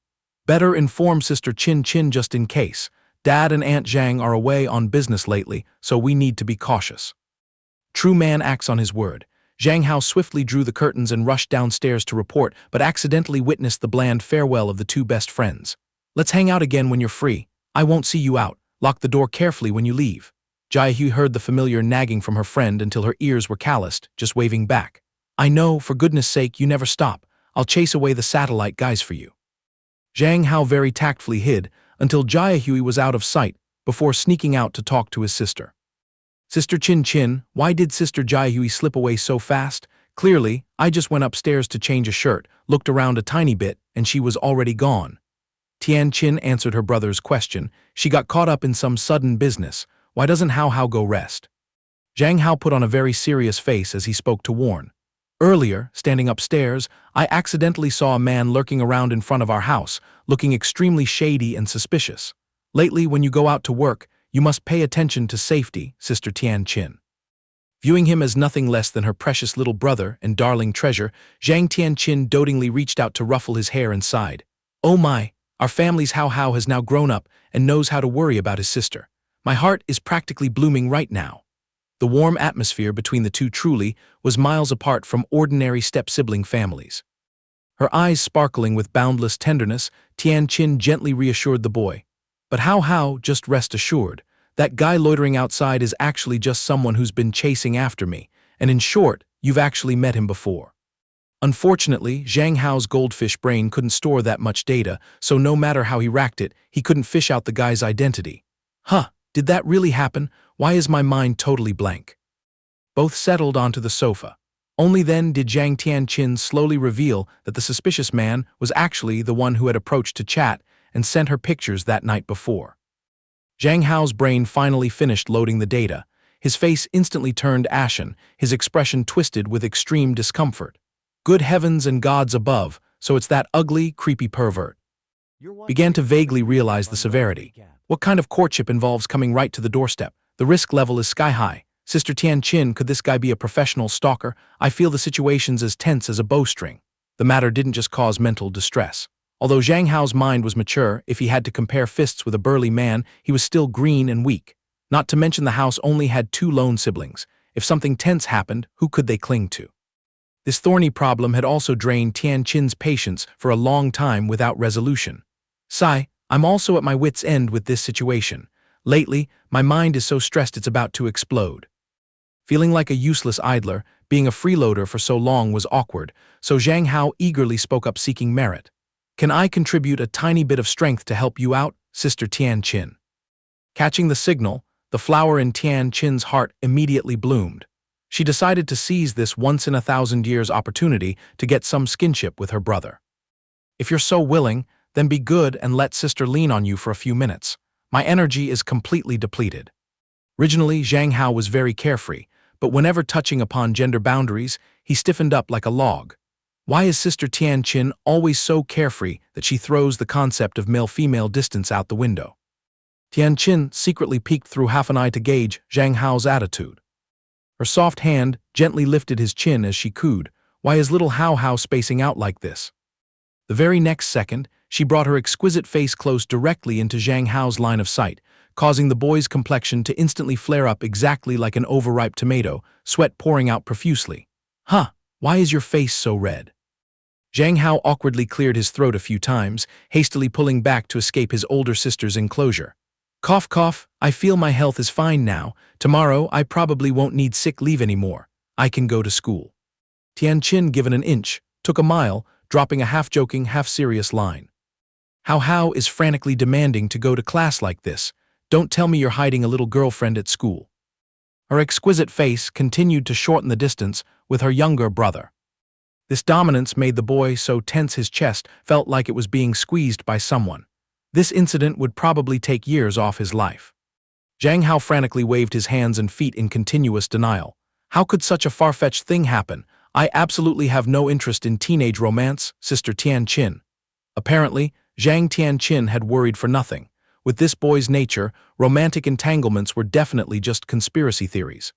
Better inform Sister Chin Chin just in case. Dad and Aunt Zhang are away on business lately, so we need to be cautious. True man acts on his word. Zhang Hao swiftly drew the curtains and rushed downstairs to report, but accidentally witnessed the bland farewell of the two best friends. Let's hang out again when you're free. I won't see you out. Lock the door carefully when you leave. Jaihui heard the familiar nagging from her friend until her ears were calloused, just waving back. I know, for goodness sake, you never stop. I'll chase away the satellite guys for you. Zhang Hao very tactfully hid until Jaihui was out of sight before sneaking out to talk to his sister. Sister Chin Chin, why did Sister Jaihui slip away so fast? Clearly, I just went upstairs to change a shirt, looked around a tiny bit, and she was already gone. Tian Qin answered her brother's question. She got caught up in some sudden business. Why doesn't Hao Hao go rest? Zhang Hao put on a very serious face as he spoke to warn. Earlier, standing upstairs, I accidentally saw a man lurking around in front of our house, looking extremely shady and suspicious. Lately, when you go out to work, you must pay attention to safety, Sister Tian Qin. Viewing him as nothing less than her precious little brother and darling treasure, Zhang Tianqin dotingly reached out to ruffle his hair and sighed. Oh my, our family's Hao Hao has now grown up and knows how to worry about his sister. My heart is practically blooming right now. The warm atmosphere between the two truly was miles apart from ordinary step-sibling families. Her eyes sparkling with boundless tenderness, Tianqin gently reassured the boy. But Hao Hao, just rest assured, that guy loitering outside is actually just someone who's been chasing after me, and in short, you've actually met him before. Unfortunately, Zhang Hao's goldfish brain couldn't store that much data, so no matter how he racked it, he couldn't fish out the guy's identity. Did that really happen? Why is my mind totally blank? Both settled onto the sofa. Only then did Zhang Tianqin slowly reveal that the suspicious man was actually the one who had approached to chat and sent her pictures that night before. Zhang Hao's brain finally finished loading the data. His face instantly turned ashen, his expression twisted with extreme discomfort. Good heavens and gods above, so it's that ugly, creepy pervert. Began to vaguely realize the severity. What kind of courtship involves coming right to the doorstep? The risk level is sky-high. Sister Tianqin, could this guy be a professional stalker? I feel the situation's as tense as a bowstring. The matter didn't just cause mental distress. Although Zhang Hao's mind was mature, if he had to compare fists with a burly man, he was still green and weak. Not to mention the house only had 2 lone siblings. If something tense happened, who could they cling to? This thorny problem had also drained Tian Qin's patience for a long time without resolution. Sigh, I'm also at my wit's end with this situation. Lately, my mind is so stressed it's about to explode. Feeling like a useless idler, being a freeloader for so long was awkward, so Zhang Hao eagerly spoke up seeking merit. Can I contribute a tiny bit of strength to help you out, Sister Tian Qin? Catching the signal, the flower in Tian Qin's heart immediately bloomed. She decided to seize this once-in-a-thousand-years opportunity to get some skinship with her brother. If you're so willing, then be good and let Sister lean on you for a few minutes. My energy is completely depleted. Originally, Zhang Hao was very carefree, but whenever touching upon gender boundaries, he stiffened up like a log. Why is Sister Tian Qin always so carefree that she throws the concept of male-female distance out the window? Tian Qin secretly peeked through half an eye to gauge Zhang Hao's attitude. Her soft hand gently lifted his chin as she cooed. Why is little Hao spacing out like this? The very next second, she brought her exquisite face close directly into Zhang Hao's line of sight, causing the boy's complexion to instantly flare up exactly like an overripe tomato, sweat pouring out profusely. Huh, why is your face so red? Zhang Hao awkwardly cleared his throat a few times, hastily pulling back to escape his older sister's enclosure. Cough, cough, I feel my health is fine now. Tomorrow, I probably won't need sick leave anymore. I can go to school. Tian Qin, given an inch, took a mile, dropping a half-joking, half-serious line. Hao is frantically demanding to go to class like this. Don't tell me you're hiding a little girlfriend at school. Her exquisite face continued to shorten the distance with her younger brother. This dominance made the boy so tense his chest felt like it was being squeezed by someone. This incident would probably take years off his life. Zhang Hao frantically waved his hands and feet in continuous denial. How could such a far-fetched thing happen? I absolutely have no interest in teenage romance, Sister Tian Qin. Apparently, Zhang Tian Qin had worried for nothing. With this boy's nature, romantic entanglements were definitely just conspiracy theories.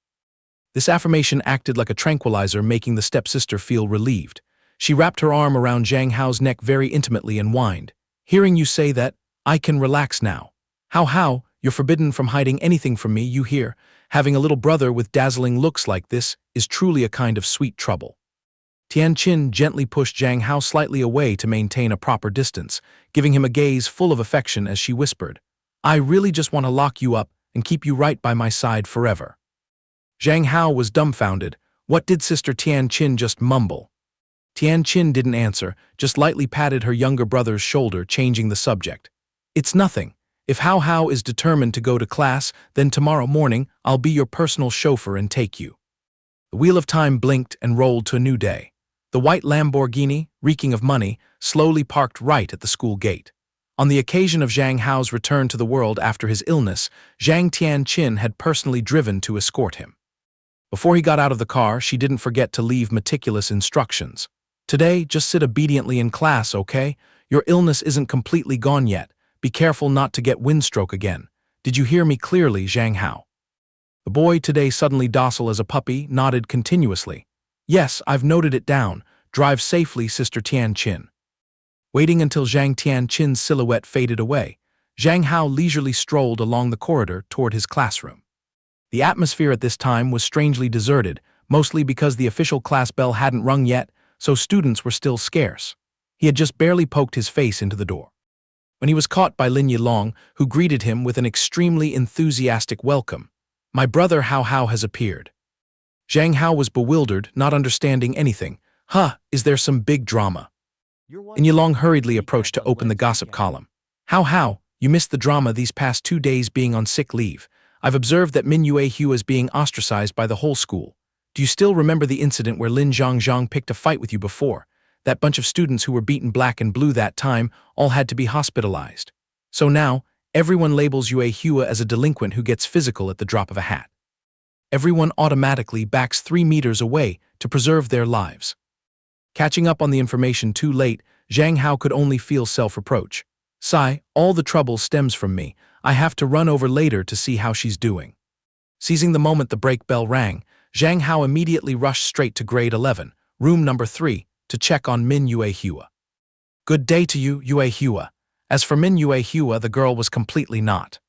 This affirmation acted like a tranquilizer, making the stepsister feel relieved. She wrapped her arm around Zhang Hao's neck very intimately and whined. Hearing you say that, I can relax now. Hao, you're forbidden from hiding anything from me, you hear? Having a little brother with dazzling looks like this is truly a kind of sweet trouble. Tian Qin gently pushed Zhang Hao slightly away to maintain a proper distance, giving him a gaze full of affection as she whispered, I really just want to lock you up and keep you right by my side forever. Zhang Hao was dumbfounded. What did Sister Tian Qin just mumble? Tian Qin didn't answer, just lightly patted her younger brother's shoulder, changing the subject. It's nothing. If Hao is determined to go to class, then tomorrow morning I'll be your personal chauffeur and take you. The wheel of time blinked and rolled to a new day. The white Lamborghini, reeking of money, slowly parked right at the school gate. On the occasion of Zhang Hao's return to the world after his illness, Zhang Tian Qin had personally driven to escort him. Before he got out of the car, she didn't forget to leave meticulous instructions. Today, just sit obediently in class, okay? Your illness isn't completely gone yet. Be careful not to get windstroke again. Did you hear me clearly, Zhang Hao? The boy, today suddenly docile as a puppy, nodded continuously. Yes, I've noted it down. Drive safely, Sister Tian Qin. Waiting until Zhang Tian Qin's silhouette faded away, Zhang Hao leisurely strolled along the corridor toward his classroom. The atmosphere at this time was strangely deserted, mostly because the official class bell hadn't rung yet, so students were still scarce. He had just barely poked his face into the door when he was caught by Lin Yilong, who greeted him with an extremely enthusiastic welcome. My brother Hao has appeared. Zhang Hao was bewildered, not understanding anything. Is there some big drama? Lin Yilong hurriedly approached to open the gossip column. Hao, you missed the drama these past 2 days being on sick leave. I've observed that Min Yuehu is being ostracized by the whole school. Do you still remember the incident where Lin Zhangzhang picked a fight with you before? That bunch of students who were beaten black and blue that time all had to be hospitalized. So now, everyone labels Yuehu as a delinquent who gets physical at the drop of a hat. Everyone automatically backs 3 meters away to preserve their lives. Catching up on the information too late, Zhang Hao could only feel self-reproach. Sigh, all the trouble stems from me. I have to run over later to see how she's doing. Seizing the moment the break bell rang, Zhang Hao immediately rushed straight to grade 11, room number 3, to check on Min Yuehu. Good day to you, Yuehu. As for Min Yuehu, the girl was completely not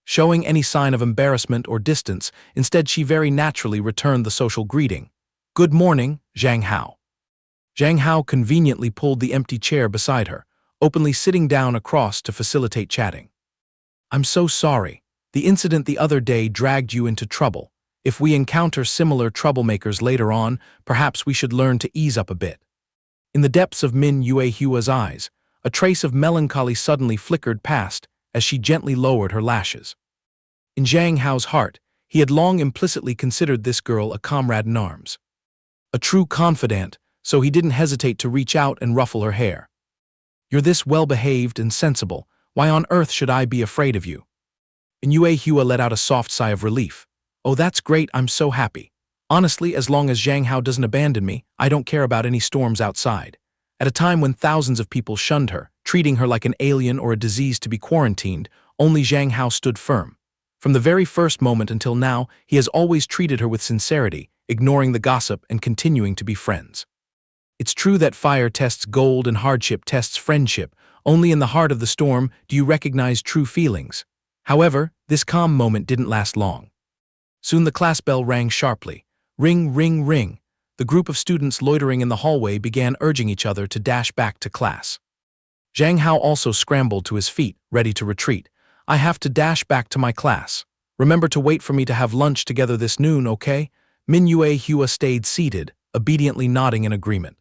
showing any sign of embarrassment or distance. Instead, she very naturally returned the social greeting. Good morning, Zhang Hao. Zhang Hao conveniently pulled the empty chair beside her, openly sitting down across to facilitate chatting. I'm so sorry. The incident the other day dragged you into trouble. If we encounter similar troublemakers later on, perhaps we should learn to ease up a bit. In the depths of Min Yuehua's eyes, a trace of melancholy suddenly flickered past as she gently lowered her lashes. In Zhang Hao's heart, he had long implicitly considered this girl a comrade in arms. A true confidant, so he didn't hesitate to reach out and ruffle her hair. You're this well-behaved and sensible, why on earth should I be afraid of you? And Yuehua let out a soft sigh of relief. Oh, that's great, I'm so happy. Honestly, as long as Zhang Hao doesn't abandon me, I don't care about any storms outside. At a time when thousands of people shunned her, treating her like an alien or a disease to be quarantined, only Zhang Hao stood firm. From the very first moment until now, he has always treated her with sincerity, ignoring the gossip and continuing to be friends. It's true that fire tests gold and hardship tests friendship. Only in the heart of the storm do you recognize true feelings. However, this calm moment didn't last long. Soon the class bell rang sharply. Ring, ring, ring. The group of students loitering in the hallway began urging each other to dash back to class. Zhang Hao also scrambled to his feet, ready to retreat. I have to dash back to my class. Remember to wait for me to have lunch together this noon, okay? Min Yuehua stayed seated, obediently nodding in agreement.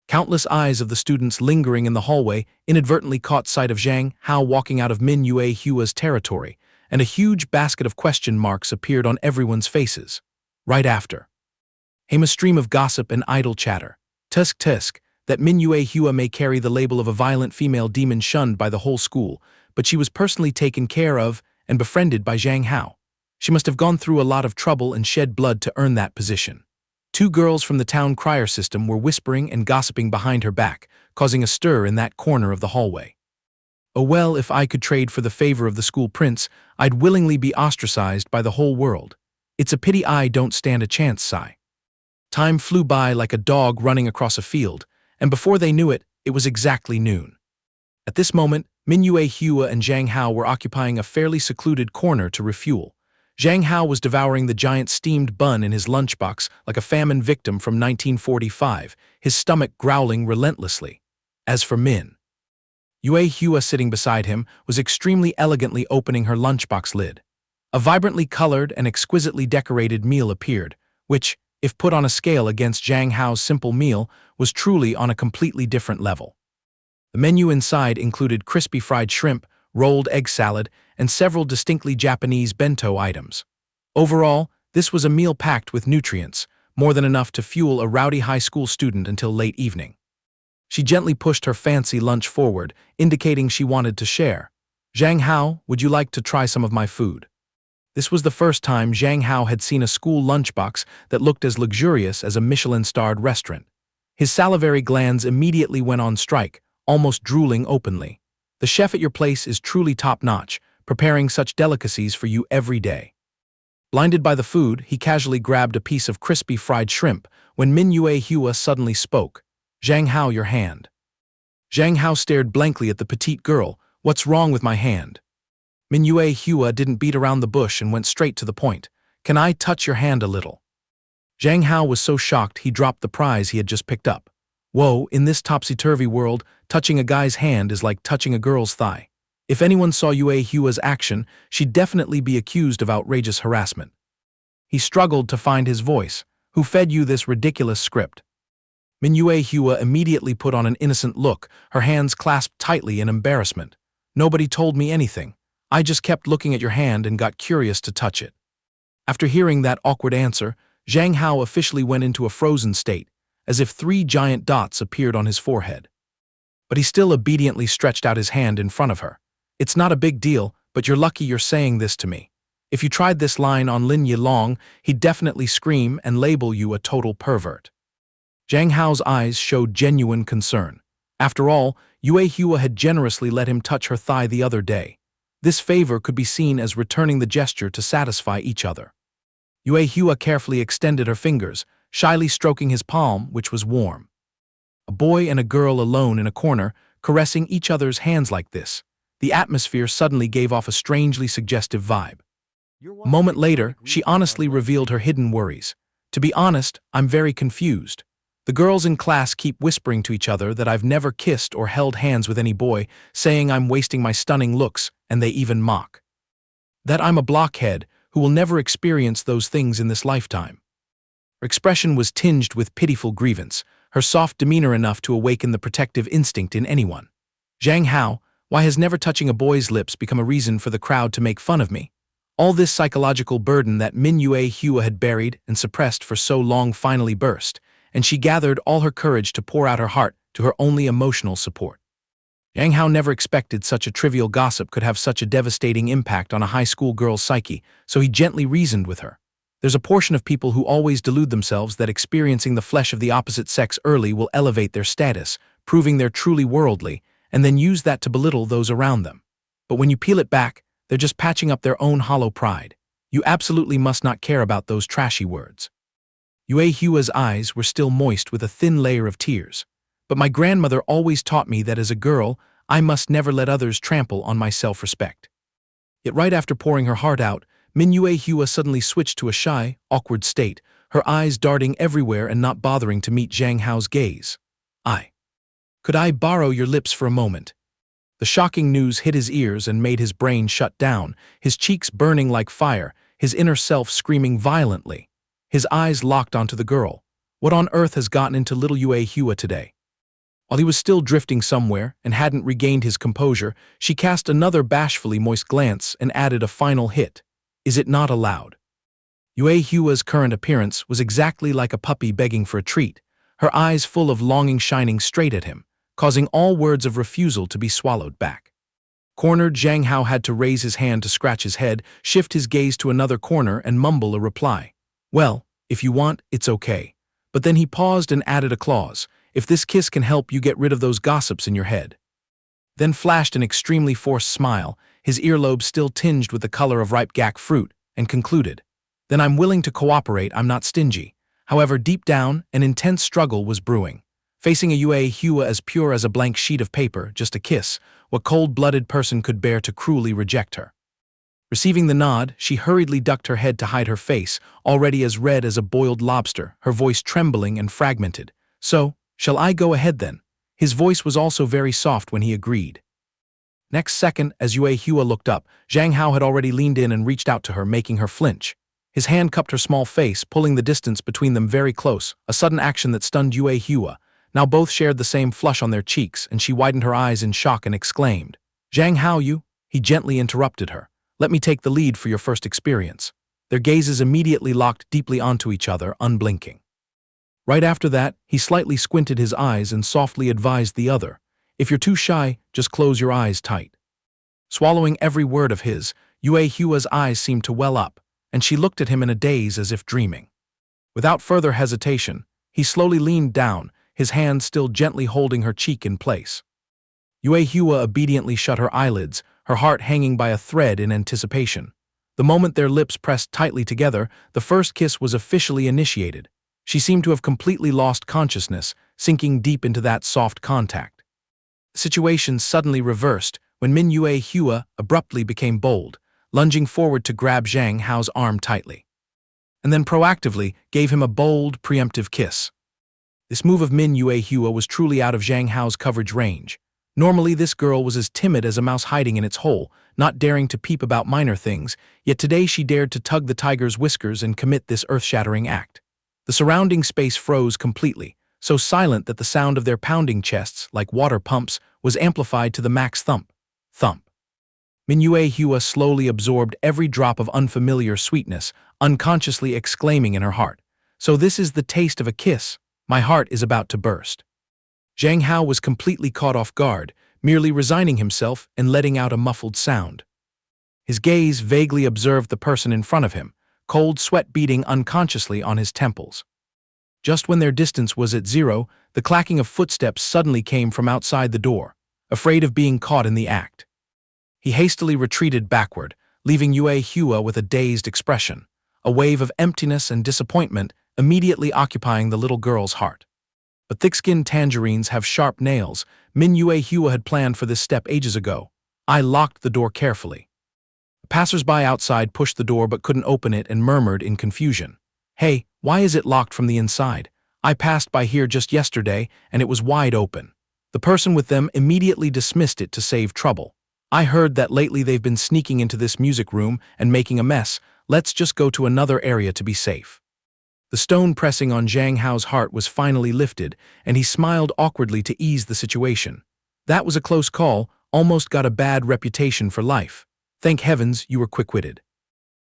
Countless eyes of the students lingering in the hallway inadvertently caught sight of Zhang Hao walking out of Min Yuehua's territory, and a huge basket of question marks appeared on everyone's faces. Right after came a stream of gossip and idle chatter. Tusk tusk, that Min Yuehua may carry the label of a violent female demon shunned by the whole school, but she was personally taken care of and befriended by Zhang Hao. She must have gone through a lot of trouble and shed blood to earn that position. Two girls from the town crier system were whispering and gossiping behind her back, causing a stir in that corner of the hallway. Oh well, if I could trade for the favor of the school prince, I'd willingly be ostracized by the whole world. It's a pity I don't stand a chance, sigh. Time flew by like a dog running across a field, and before they knew it, it was exactly noon. At this moment, Min Yuehua and Zhang Hao were occupying a fairly secluded corner to refuel. Zhang Hao was devouring the giant steamed bun in his lunchbox like a famine victim from 1945, his stomach growling relentlessly. As for Min Yuehua sitting beside him was extremely elegantly opening her lunchbox lid. A vibrantly colored and exquisitely decorated meal appeared, which, if put on a scale against Zhang Hao's simple meal, was truly on a completely different level. The menu inside included crispy fried shrimp, rolled egg salad, and several distinctly Japanese bento items. Overall, this was a meal packed with nutrients, more than enough to fuel a rowdy high school student until late evening. She gently pushed her fancy lunch forward, indicating she wanted to share. Zhang Hao, would you like to try some of my food? This was the first time Zhang Hao had seen a school lunchbox that looked as luxurious as a Michelin-starred restaurant. His salivary glands immediately went on strike, almost drooling openly. The chef at your place is truly top-notch, preparing such delicacies for you every day. Blinded by the food, he casually grabbed a piece of crispy fried shrimp when Min Yuehua suddenly spoke. Zhang Hao, your hand. Zhang Hao stared blankly at the petite girl. What's wrong with my hand? Min Yuehua didn't beat around the bush and went straight to the point. Can I touch your hand a little? Zhang Hao was so shocked he dropped the prize he had just picked up. Whoa, in this topsy-turvy world, touching a guy's hand is like touching a girl's thigh. If anyone saw Yuehua's action, she'd definitely be accused of outrageous harassment. He struggled to find his voice. Who fed you this ridiculous script? Min Yuehua immediately put on an innocent look, her hands clasped tightly in embarrassment. Nobody told me anything. I just kept looking at your hand and got curious to touch it. After hearing that awkward answer, Zhang Hao officially went into a frozen state, as if 3 giant dots appeared on his forehead. But he still obediently stretched out his hand in front of her. It's not a big deal, but you're lucky you're saying this to me. If you tried this line on Lin Yilong, he'd definitely scream and label you a total pervert. Zhang Hao's eyes showed genuine concern. After all, Yuehua had generously let him touch her thigh the other day. This favor could be seen as returning the gesture to satisfy each other. Yuehua carefully extended her fingers, shyly stroking his palm, which was warm. A boy and a girl alone in a corner, caressing each other's hands like this. The atmosphere suddenly gave off a strangely suggestive vibe. A moment later, she honestly revealed her hidden worries. To be honest, I'm very confused. The girls in class keep whispering to each other that I've never kissed or held hands with any boy, saying I'm wasting my stunning looks, and they even mock that I'm a blockhead who will never experience those things in this lifetime. Her expression was tinged with pitiful grievance, her soft demeanor enough to awaken the protective instinct in anyone. Zhang Hao, why has never touching a boy's lips become a reason for the crowd to make fun of me? All this psychological burden that Manhwa Hua had buried and suppressed for so long finally burst, and she gathered all her courage to pour out her heart to her only emotional support. Zhang Hao never expected such a trivial gossip could have such a devastating impact on a high school girl's psyche, so he gently reasoned with her. There's a portion of people who always delude themselves that experiencing the flesh of the opposite sex early will elevate their status, proving they're truly worldly, and then use that to belittle those around them. But when you peel it back, they're just patching up their own hollow pride. You absolutely must not care about those trashy words. Yue Hua's eyes were still moist with a thin layer of tears. But my grandmother always taught me that as a girl, I must never let others trample on my self-respect. Yet right after pouring her heart out, Manhwa Hua suddenly switched to a shy, awkward state, her eyes darting everywhere and not bothering to meet Zhang Hao's gaze. Could I borrow your lips for a moment? The shocking news hit his ears and made his brain shut down, his cheeks burning like fire, his inner self screaming violently. His eyes locked onto the girl. What on earth has gotten into little Yue Hua today? While he was still drifting somewhere and hadn't regained his composure, she cast another bashfully moist glance and added a final hit. Is it not allowed? Yue Hua's current appearance was exactly like a puppy begging for a treat, her eyes full of longing shining straight at him, causing all words of refusal to be swallowed back. Cornered, Zhang Hao had to raise his hand to scratch his head, shift his gaze to another corner, and mumble a reply. Well, if you want, it's okay. But then he paused and added a clause. If this kiss can help you get rid of those gossips in your head. Then flashed an extremely forced smile, his earlobes still tinged with the color of ripe gak fruit, and concluded. Then I'm willing to cooperate, I'm not stingy. However, deep down, an intense struggle was brewing. Facing a Yue Hua as pure as a blank sheet of paper, just a kiss, what cold-blooded person could bear to cruelly reject her? Receiving the nod, she hurriedly ducked her head to hide her face, already as red as a boiled lobster, her voice trembling and fragmented. So, shall I go ahead then? His voice was also very soft when he agreed. Next second, as Yue Hua looked up, Zhang Hao had already leaned in and reached out to her, making her flinch. His hand cupped her small face, pulling the distance between them very close, a sudden action that stunned Yue Hua. Now both shared the same flush on their cheeks, and she widened her eyes in shock and exclaimed, Zhang Hao, you? He gently interrupted her. Let me take the lead for your first experience. Their gazes immediately locked deeply onto each other, unblinking. Right after that, he slightly squinted his eyes and softly advised the other, if you're too shy, just close your eyes tight. Swallowing every word of his, Yue Hua's eyes seemed to well up, and she looked at him in a daze as if dreaming. Without further hesitation, he slowly leaned down, his hand still gently holding her cheek in place. Yue Hua obediently shut her eyelids, her heart hanging by a thread in anticipation. The moment their lips pressed tightly together, the first kiss was officially initiated. She seemed to have completely lost consciousness, sinking deep into that soft contact. The situation suddenly reversed when Manhwa Hua abruptly became bold, lunging forward to grab Zhang Hao's arm tightly. And then proactively gave him a bold, preemptive kiss. This move of Manhwa Hua was truly out of Zhang Hao's coverage range. Normally this girl was as timid as a mouse hiding in its hole, not daring to peep about minor things, yet today she dared to tug the tiger's whiskers and commit this earth-shattering act. The surrounding space froze completely, so silent that the sound of their pounding chests, like water pumps, was amplified to the max thump. Thump. Manhwa Hua slowly absorbed every drop of unfamiliar sweetness, unconsciously exclaiming in her heart, so this is the taste of a kiss. My heart is about to burst. Zhang Hao was completely caught off guard, merely resigning himself and letting out a muffled sound. His gaze vaguely observed the person in front of him, cold sweat beating unconsciously on his temples. Just when their distance was at zero, the clacking of footsteps suddenly came from outside the door, afraid of being caught in the act. He hastily retreated backward, leaving Yue Hua with a dazed expression, a wave of emptiness and disappointment immediately occupying the little girl's heart. But thick-skinned tangerines have sharp nails. Manhwa Hua had planned for this step ages ago. I locked the door carefully. A passersby outside pushed the door but couldn't open it and murmured in confusion. Hey, why is it locked from the inside? I passed by here just yesterday and it was wide open. The person with them immediately dismissed it to save trouble. I heard that lately they've been sneaking into this music room and making a mess. Let's just go to another area to be safe. The stone pressing on Zhang Hao's heart was finally lifted, and he smiled awkwardly to ease the situation. That was a close call, almost got a bad reputation for life. Thank heavens you were quick-witted.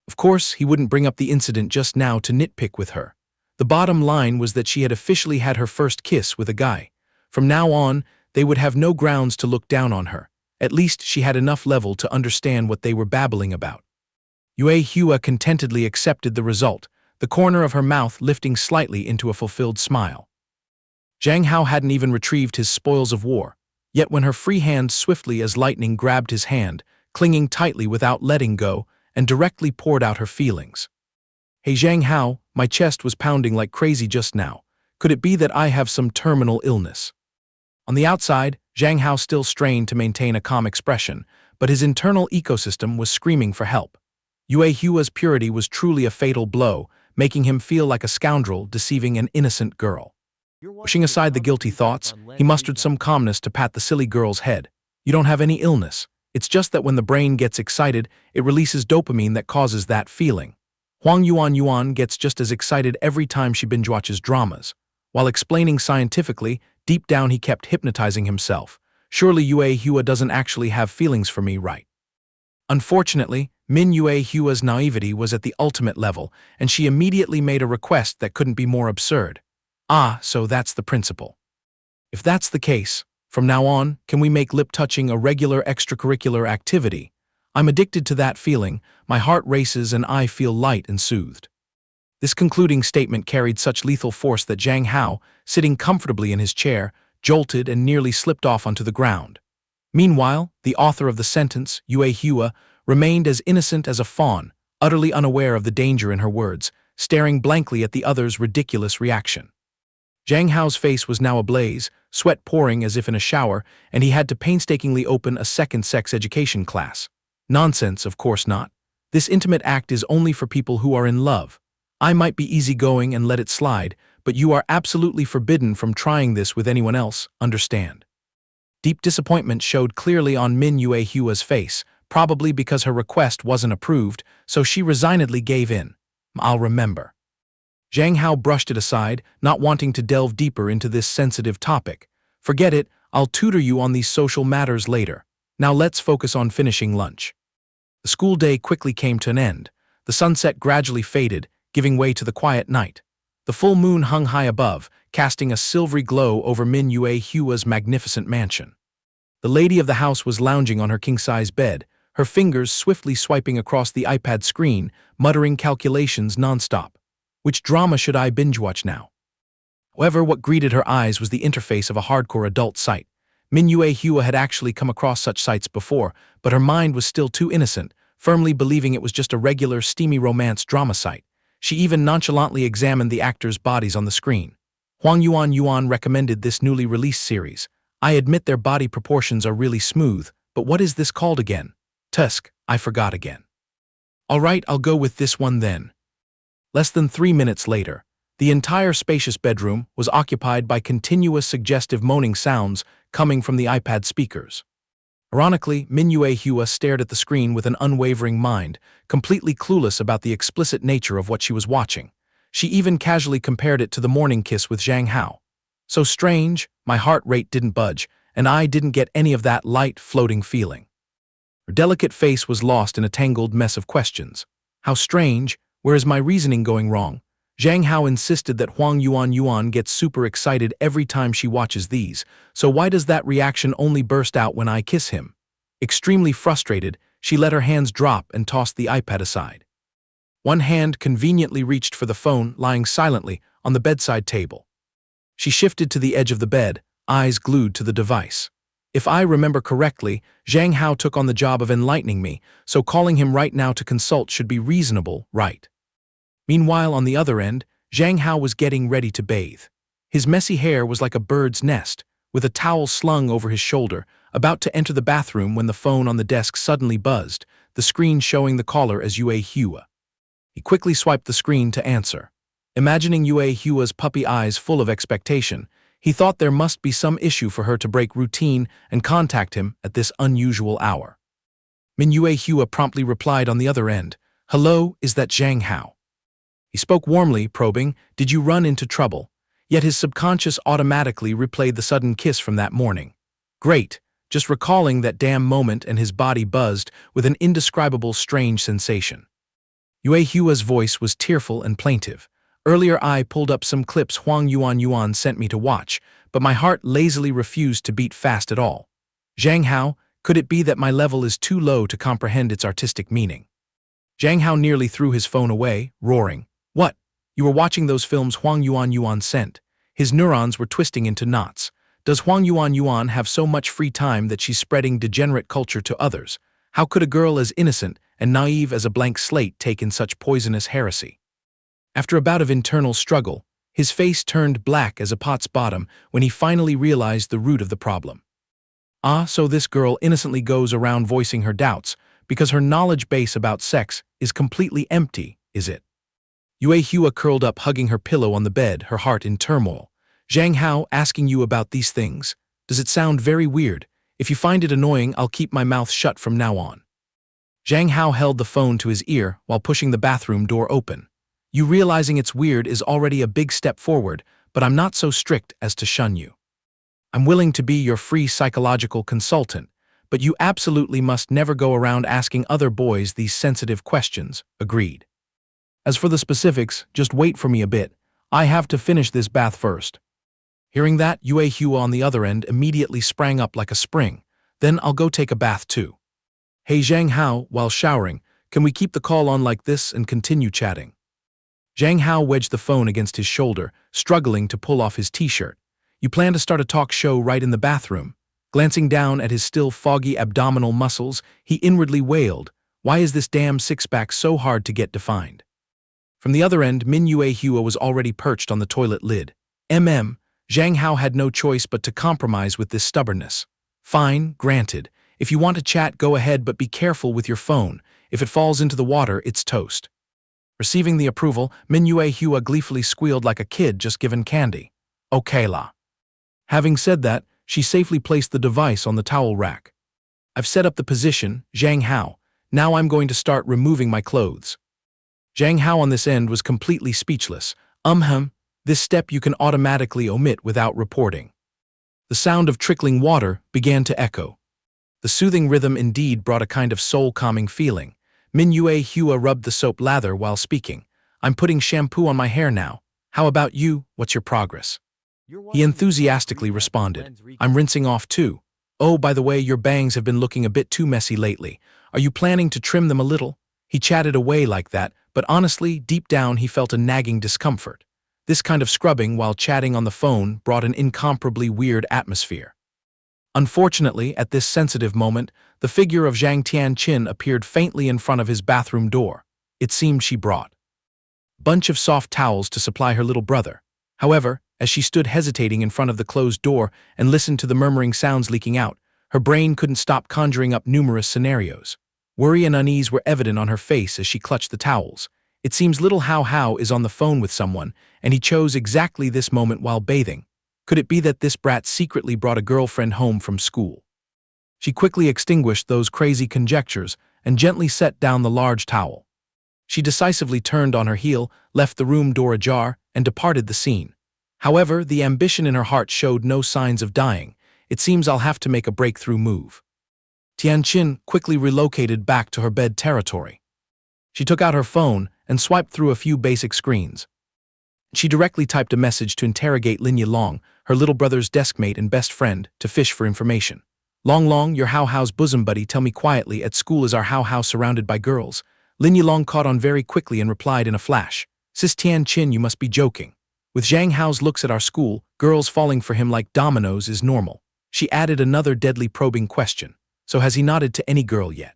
Of course, he wouldn't bring up the incident just now to nitpick with her. The bottom line was that she had officially had her first kiss with a guy. From now on, they would have no grounds to look down on her. At least she had enough level to understand what they were babbling about. Yue Hua contentedly accepted the result, the corner of her mouth lifting slightly into a fulfilled smile. Zhang Hao hadn't even retrieved his spoils of war, yet when her free hand swiftly as lightning grabbed his hand, clinging tightly without letting go, and directly poured out her feelings. Hey Zhang Hao, my chest was pounding like crazy just now. Could it be that I have some terminal illness? On the outside, Zhang Hao still strained to maintain a calm expression, but his internal ecosystem was screaming for help. Yue Hua's purity was truly a fatal blow, making him feel like a scoundrel deceiving an innocent girl. Pushing aside the guilty thoughts, he mustered some calmness to pat the silly girl's head. You don't have any illness. It's just that when the brain gets excited, it releases dopamine that causes that feeling. Huang Yuan gets just as excited every time she binge watches dramas. While explaining scientifically, deep down he kept hypnotizing himself. Surely Yue Hua doesn't actually have feelings for me, right? Unfortunately, Min Yue Hua's naivety was at the ultimate level, and she immediately made a request that couldn't be more absurd. Ah, so that's the principle. If that's the case, from now on, can we make lip-touching a regular extracurricular activity? I'm addicted to that feeling, my heart races and I feel light and soothed. This concluding statement carried such lethal force that Zhang Hao, sitting comfortably in his chair, jolted and nearly slipped off onto the ground. Meanwhile, the author of the sentence, Yue Hua, remained as innocent as a fawn, utterly unaware of the danger in her words, staring blankly at the other's ridiculous reaction. Zhang Hao's face was now ablaze, sweat pouring as if in a shower, and he had to painstakingly open a second sex education class. Nonsense, of course not. This intimate act is only for people who are in love. I might be easygoing and let it slide, but you are absolutely forbidden from trying this with anyone else, understand? Deep disappointment showed clearly on Min Yue Hua's face, probably because her request wasn't approved, so she resignedly gave in. I'll remember. Zhang Hao brushed it aside, not wanting to delve deeper into this sensitive topic. Forget it, I'll tutor you on these social matters later. Now let's focus on finishing lunch. The school day quickly came to an end. The sunset gradually faded, giving way to the quiet night. The full moon hung high above, casting a silvery glow over Min Yue Hua's magnificent mansion. The lady of the house was lounging on her king-size bed, her fingers swiftly swiping across the iPad screen, muttering calculations nonstop. Which drama should I binge-watch now? However, what greeted her eyes was the interface of a hardcore adult site. Min Yue Hua had actually come across such sites before, but her mind was still too innocent, firmly believing it was just a regular steamy romance drama site. She even nonchalantly examined the actors' bodies on the screen. Huang Yuan recommended this newly released series. I admit their body proportions are really smooth, but what is this called again? Tusk, I forgot again. Alright, I'll go with this one then. Less than 3 minutes later, the entire spacious bedroom was occupied by continuous suggestive moaning sounds coming from the iPad speakers. Ironically, Min Yue Hua stared at the screen with an unwavering mind, completely clueless about the explicit nature of what she was watching. She even casually compared it to the morning kiss with Zhang Hao. So strange, my heart rate didn't budge, and I didn't get any of that light, floating feeling. Her delicate face was lost in a tangled mess of questions. How strange, where is my reasoning going wrong? Zhang Hao insisted that Huang Yuan gets super excited every time she watches these, so why does that reaction only burst out when I kiss him? Extremely frustrated, she let her hands drop and tossed the iPad aside. One hand conveniently reached for the phone lying silently on the bedside table. She shifted to the edge of the bed, eyes glued to the device. If I remember correctly, Zhang Hao took on the job of enlightening me, so calling him right now to consult should be reasonable, right? Meanwhile, on the other end, Zhang Hao was getting ready to bathe. His messy hair was like a bird's nest, with a towel slung over his shoulder, about to enter the bathroom when the phone on the desk suddenly buzzed, the screen showing the caller as Yue Hua. He quickly swiped the screen to answer. Imagining Yue Hua's puppy eyes full of expectation, he thought there must be some issue for her to break routine and contact him at this unusual hour. Min Yue Hua promptly replied on the other end, "Hello, is that Zhang Hao?" He spoke warmly, probing, "Did you run into trouble?" Yet his subconscious automatically replayed the sudden kiss from that morning. Great, just recalling that damn moment, and his body buzzed with an indescribable strange sensation. Yue Hua's voice was tearful and plaintive. Earlier I pulled up some clips Huang Yuan sent me to watch, but my heart lazily refused to beat fast at all. Zhang Hao, could it be that my level is too low to comprehend its artistic meaning? Zhang Hao nearly threw his phone away, roaring, "What? You were watching those films Huang Yuan sent?" His neurons were twisting into knots. Does Huang Yuan have so much free time that she's spreading degenerate culture to others? How could a girl as innocent and naive as a blank slate take in such poisonous heresy? After a bout of internal struggle, his face turned black as a pot's bottom when he finally realized the root of the problem. Ah, so this girl innocently goes around voicing her doubts because her knowledge base about sex is completely empty, is it? Yue Hua curled up hugging her pillow on the bed, her heart in turmoil. Zhang Hao asking you about these things? Does it sound very weird? If you find it annoying, I'll keep my mouth shut from now on. Zhang Hao held the phone to his ear while pushing the bathroom door open. You realizing it's weird is already a big step forward, but I'm not so strict as to shun you. I'm willing to be your free psychological consultant, but you absolutely must never go around asking other boys these sensitive questions, agreed. As for the specifics, just wait for me a bit. I have to finish this bath first. Hearing that, Yue Hua on the other end immediately sprang up like a spring. Then I'll go take a bath too. Hey Zhang Hao, while showering, can we keep the call on like this and continue chatting? Zhang Hao wedged the phone against his shoulder, struggling to pull off his t-shirt. You plan to start a talk show right in the bathroom? Glancing down at his still foggy abdominal muscles, he inwardly wailed, why is this damn six-pack so hard to get defined? From the other end, Min Yue Hua was already perched on the toilet lid. Zhang Hao had no choice but to compromise with this stubbornness. Fine, granted. If you want to chat, go ahead, but be careful with your phone. If it falls into the water, it's toast. Receiving the approval, Min Yue Hua gleefully squealed like a kid just given candy. Okay la. Having said that, she safely placed the device on the towel rack. I've set up the position, Zhang Hao. Now I'm going to start removing my clothes. Zhang Hao on this end was completely speechless. This step you can automatically omit without reporting. The sound of trickling water began to echo. The soothing rhythm indeed brought a kind of soul-calming feeling. Min Yue Hua rubbed the soap lather while speaking. I'm putting shampoo on my hair now. How about you? What's your progress? He enthusiastically responded. I'm rinsing off too. Oh, by the way, your bangs have been looking a bit too messy lately. Are you planning to trim them a little? He chatted away like that, but honestly, deep down he felt a nagging discomfort. This kind of scrubbing while chatting on the phone brought an incomparably weird atmosphere. Unfortunately, at this sensitive moment, the figure of Zhang Tianqin appeared faintly in front of his bathroom door. It seemed she brought a bunch of soft towels to supply her little brother. However, as she stood hesitating in front of the closed door and listened to the murmuring sounds leaking out, her brain couldn't stop conjuring up numerous scenarios. Worry and unease were evident on her face as she clutched the towels. It seems little Hao is on the phone with someone, and he chose exactly this moment while bathing. Could it be that this brat secretly brought a girlfriend home from school? She quickly extinguished those crazy conjectures and gently set down the large towel. She decisively turned on her heel, left the room door ajar, and departed the scene. However, the ambition in her heart showed no signs of dying. It seems I'll have to make a breakthrough move. Tianqin quickly relocated back to her bed territory. She took out her phone and swiped through a few basic screens. She directly typed a message to interrogate Lin Yilong, her little brother's deskmate and best friend, to fish for information. Long, your Hao's bosom buddy, tell me quietly, at school is our Hao surrounded by girls? Lin Yilong caught on very quickly and replied in a flash. Sis Tianqin, you must be joking. With Zhang Hao's looks at our school, girls falling for him like dominoes is normal. She added another deadly probing question. So has he nodded to any girl yet?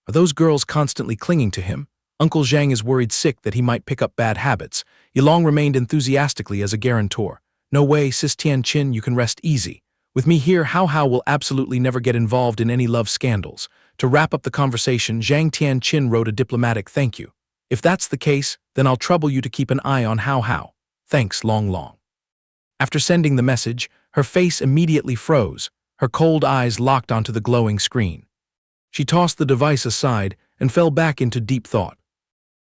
Are those girls constantly clinging to him? Uncle Zhang is worried sick that he might pick up bad habits. Yilong remained enthusiastically as a guarantor. No way, Sis Tianqin, you can rest easy. With me here, Hao will absolutely never get involved in any love scandals. To wrap up the conversation, Zhang Tianqin wrote a diplomatic thank you. If that's the case, then I'll trouble you to keep an eye on Hao. Thanks, long. After sending the message, her face immediately froze, her cold eyes locked onto the glowing screen. She tossed the device aside and fell back into deep thought.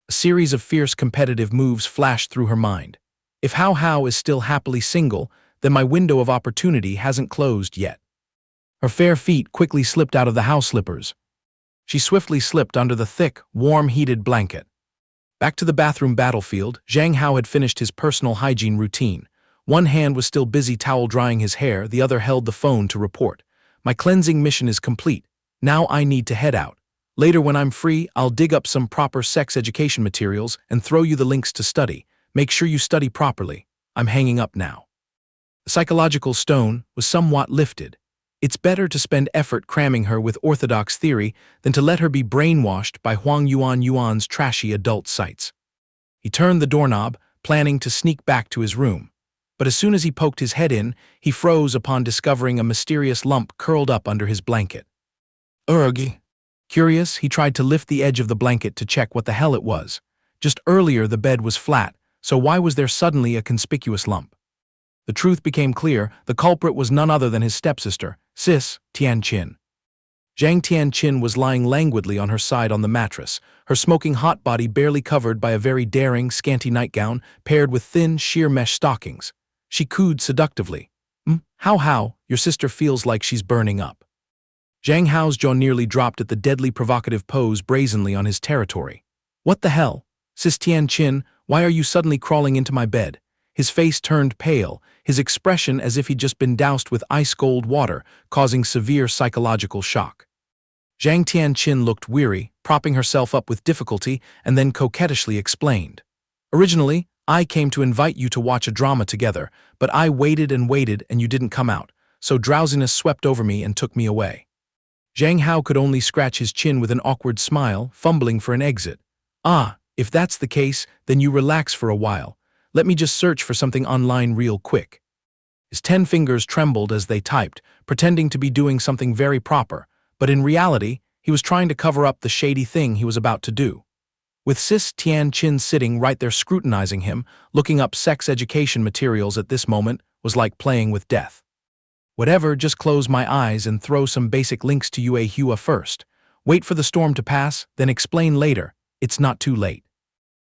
A series of fierce competitive moves flashed through her mind. If Hao is still happily single, then my window of opportunity hasn't closed yet. Her fair feet quickly slipped out of the house slippers. She swiftly slipped under the thick, warm, heated blanket. Back to the bathroom battlefield, Zhang Hao had finished his personal hygiene routine. One hand was still busy towel drying his hair, the other held the phone to report. My cleansing mission is complete. Now I need to head out. Later when I'm free, I'll dig up some proper sex education materials and throw you the links to study. Make sure you study properly. I'm hanging up now. The psychological stone was somewhat lifted. It's better to spend effort cramming her with orthodox theory than to let her be brainwashed by Huang Yuan's trashy adult sites. He turned the doorknob, planning to sneak back to his room. But as soon as he poked his head in, he froze upon discovering a mysterious lump curled up under his blanket. Urgh. Curious, he tried to lift the edge of the blanket to check what the hell it was. Just earlier the bed was flat, so why was there suddenly a conspicuous lump? The truth became clear. The culprit was none other than his stepsister, Sis Tianqin. Zhang Tianqin was lying languidly on her side on the mattress, her smoking hot body barely covered by a very daring, scanty nightgown paired with thin, sheer mesh stockings. She cooed seductively. Hao, your sister feels like she's burning up. Zhang Hao's jaw nearly dropped at the deadly provocative pose brazenly on his territory. What the hell? Sis Tianqin, why are you suddenly crawling into my bed? His face turned pale, his expression as if he'd just been doused with ice-cold water, causing severe psychological shock. Zhang Tianqin looked weary, propping herself up with difficulty, and then coquettishly explained. Originally, I came to invite you to watch a drama together, but I waited and you didn't come out, so drowsiness swept over me and took me away. Zhang Hao could only scratch his chin with an awkward smile, fumbling for an exit. If that's the case, then you relax for a while. Let me just search for something online real quick. His 10 fingers trembled as they typed, pretending to be doing something very proper, but in reality, he was trying to cover up the shady thing he was about to do. With Sis Tianqin sitting right there scrutinizing him, looking up sex education materials at this moment was like playing with death. Whatever, just close my eyes and throw some basic links to Hua first. Wait for the storm to pass, then explain later. It's not too late.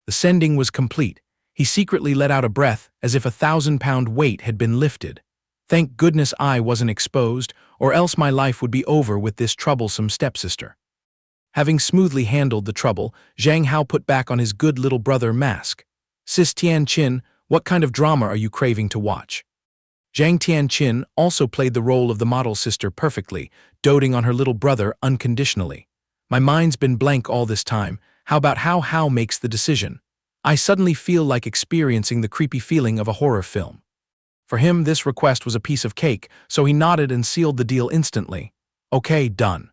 The sending was complete. He secretly let out a breath as if a 1,000-pound weight had been lifted. Thank goodness I wasn't exposed, or else my life would be over with this troublesome stepsister. Having smoothly handled the trouble, Zhang Hao put back on his good little brother mask. Sis Tianqin, what kind of drama are you craving to watch? Zhang Tianqin also played the role of the model sister perfectly, doting on her little brother unconditionally. My mind's been blank all this time. How about Hao makes the decision? I suddenly feel like experiencing the creepy feeling of a horror film. For him, this request was a piece of cake, so he nodded and sealed the deal instantly. Okay, done.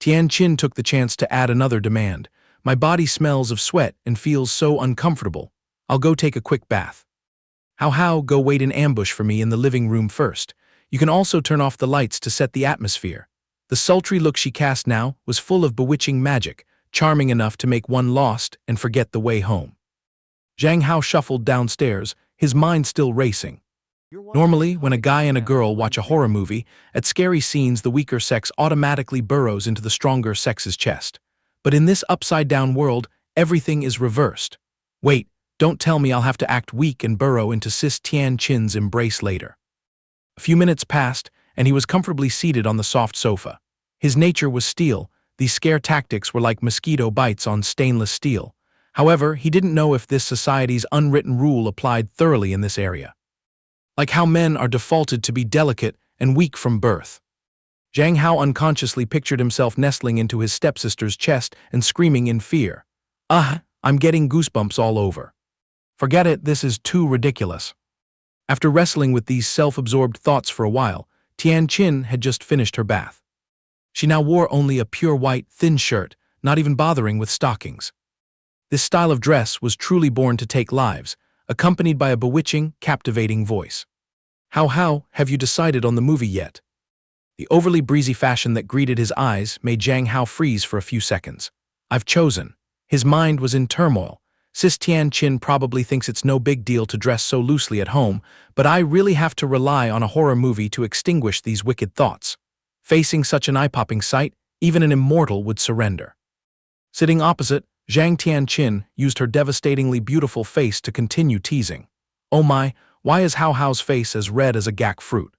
Tianqin took the chance to add another demand. My body smells of sweat and feels so uncomfortable. I'll go take a quick bath. Hao, go wait in ambush for me in the living room first. You can also turn off the lights to set the atmosphere. The sultry look she cast now was full of bewitching magic, charming enough to make one lost and forget the way home. Zhang Hao shuffled downstairs, his mind still racing. Normally, when a guy and a girl watch a horror movie, at scary scenes the weaker sex automatically burrows into the stronger sex's chest. But in this upside-down world, everything is reversed. Wait, don't tell me I'll have to act weak and burrow into Sis Tianqin's embrace later. A few minutes passed, and he was comfortably seated on the soft sofa. His nature was steel. These scare tactics were like mosquito bites on stainless steel. However, he didn't know if this society's unwritten rule applied thoroughly in this area. Like how men are defaulted to be delicate and weak from birth. Zhang Hao unconsciously pictured himself nestling into his stepsister's chest and screaming in fear. I'm getting goosebumps all over. Forget it, this is too ridiculous. After wrestling with these self-absorbed thoughts for a while, Tianqin had just finished her bath. She now wore only a pure white, thin shirt, not even bothering with stockings. This style of dress was truly born to take lives, accompanied by a bewitching, captivating voice. How, have you decided on the movie yet? The overly breezy fashion that greeted his eyes made Zhang Hao freeze for a few seconds. I've chosen. His mind was in turmoil. Sis Tian-chin probably thinks it's no big deal to dress so loosely at home, but I really have to rely on a horror movie to extinguish these wicked thoughts. Facing such an eye-popping sight, even an immortal would surrender. Sitting opposite, Zhang Tian-chin used her devastatingly beautiful face to continue teasing. Oh my, why is Hao Hao's face as red as a gak fruit?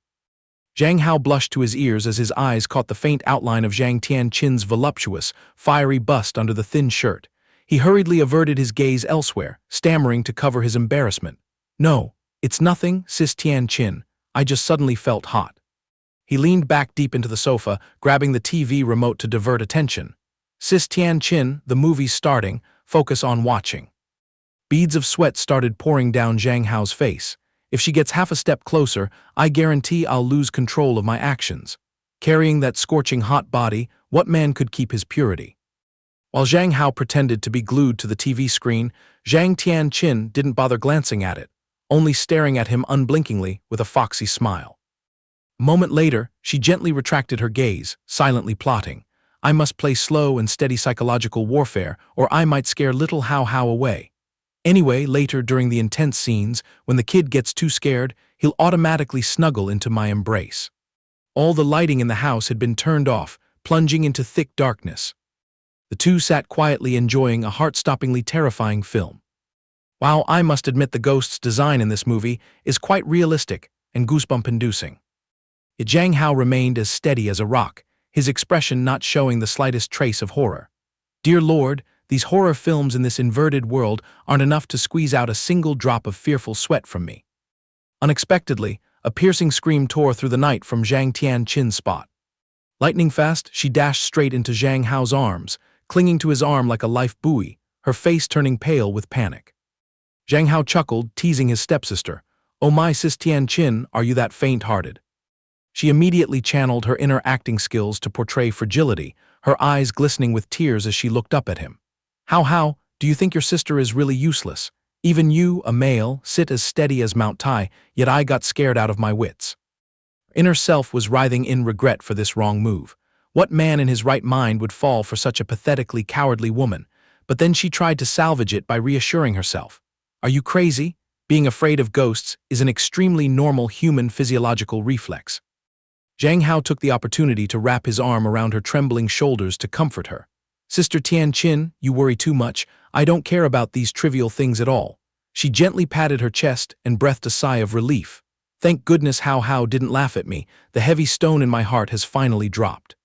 Zhang Hao blushed to his ears as his eyes caught the faint outline of Zhang Tian-chin's voluptuous, fiery bust under the thin shirt. He hurriedly averted his gaze elsewhere, stammering to cover his embarrassment. No, it's nothing, Sis Tian-chin. I just suddenly felt hot. He leaned back deep into the sofa, grabbing the TV remote to divert attention. Sis Tian-chin, the movie's starting, focus on watching. Beads of sweat started pouring down Zhang Hao's face. If she gets half a step closer, I guarantee I'll lose control of my actions. Carrying that scorching hot body, what man could keep his purity? While Zhang Hao pretended to be glued to the TV screen, Zhang Tian-chin didn't bother glancing at it, only staring at him unblinkingly with a foxy smile. A moment later, she gently retracted her gaze, silently plotting. I must play slow and steady psychological warfare, or I might scare little Hao Hao away. Anyway, later during the intense scenes, when the kid gets too scared, he'll automatically snuggle into my embrace. All the lighting in the house had been turned off, plunging into thick darkness. The two sat quietly enjoying a heart-stoppingly terrifying film. Wow, I must admit the ghost's design in this movie is quite realistic and goosebump-inducing. Yet Zhang Hao remained as steady as a rock, his expression not showing the slightest trace of horror. Dear Lord, these horror films in this inverted world aren't enough to squeeze out a single drop of fearful sweat from me. Unexpectedly, a piercing scream tore through the night from Zhang Tian-chin's spot. Lightning fast, she dashed straight into Zhang Hao's arms, clinging to his arm like a life buoy, her face turning pale with panic. Zhang Hao chuckled, teasing his stepsister. Oh my, Sis Tian-chin, are you that faint-hearted? She immediately channeled her inner acting skills to portray fragility, her eyes glistening with tears as she looked up at him. Hao Hao, do you think your sister is really useless? Even you, a male, sit as steady as Mount Tai, yet I got scared out of my wits. Her inner self was writhing in regret for this wrong move. What man in his right mind would fall for such a pathetically cowardly woman? But then she tried to salvage it by reassuring herself. Are you crazy? Being afraid of ghosts is an extremely normal human physiological reflex. Zhang Hao took the opportunity to wrap his arm around her trembling shoulders to comfort her. Sister Tian-chin, you worry too much. I don't care about these trivial things at all. She gently patted her chest and breathed a sigh of relief. Thank goodness Hao Hao didn't laugh at me. The heavy stone in my heart has finally dropped.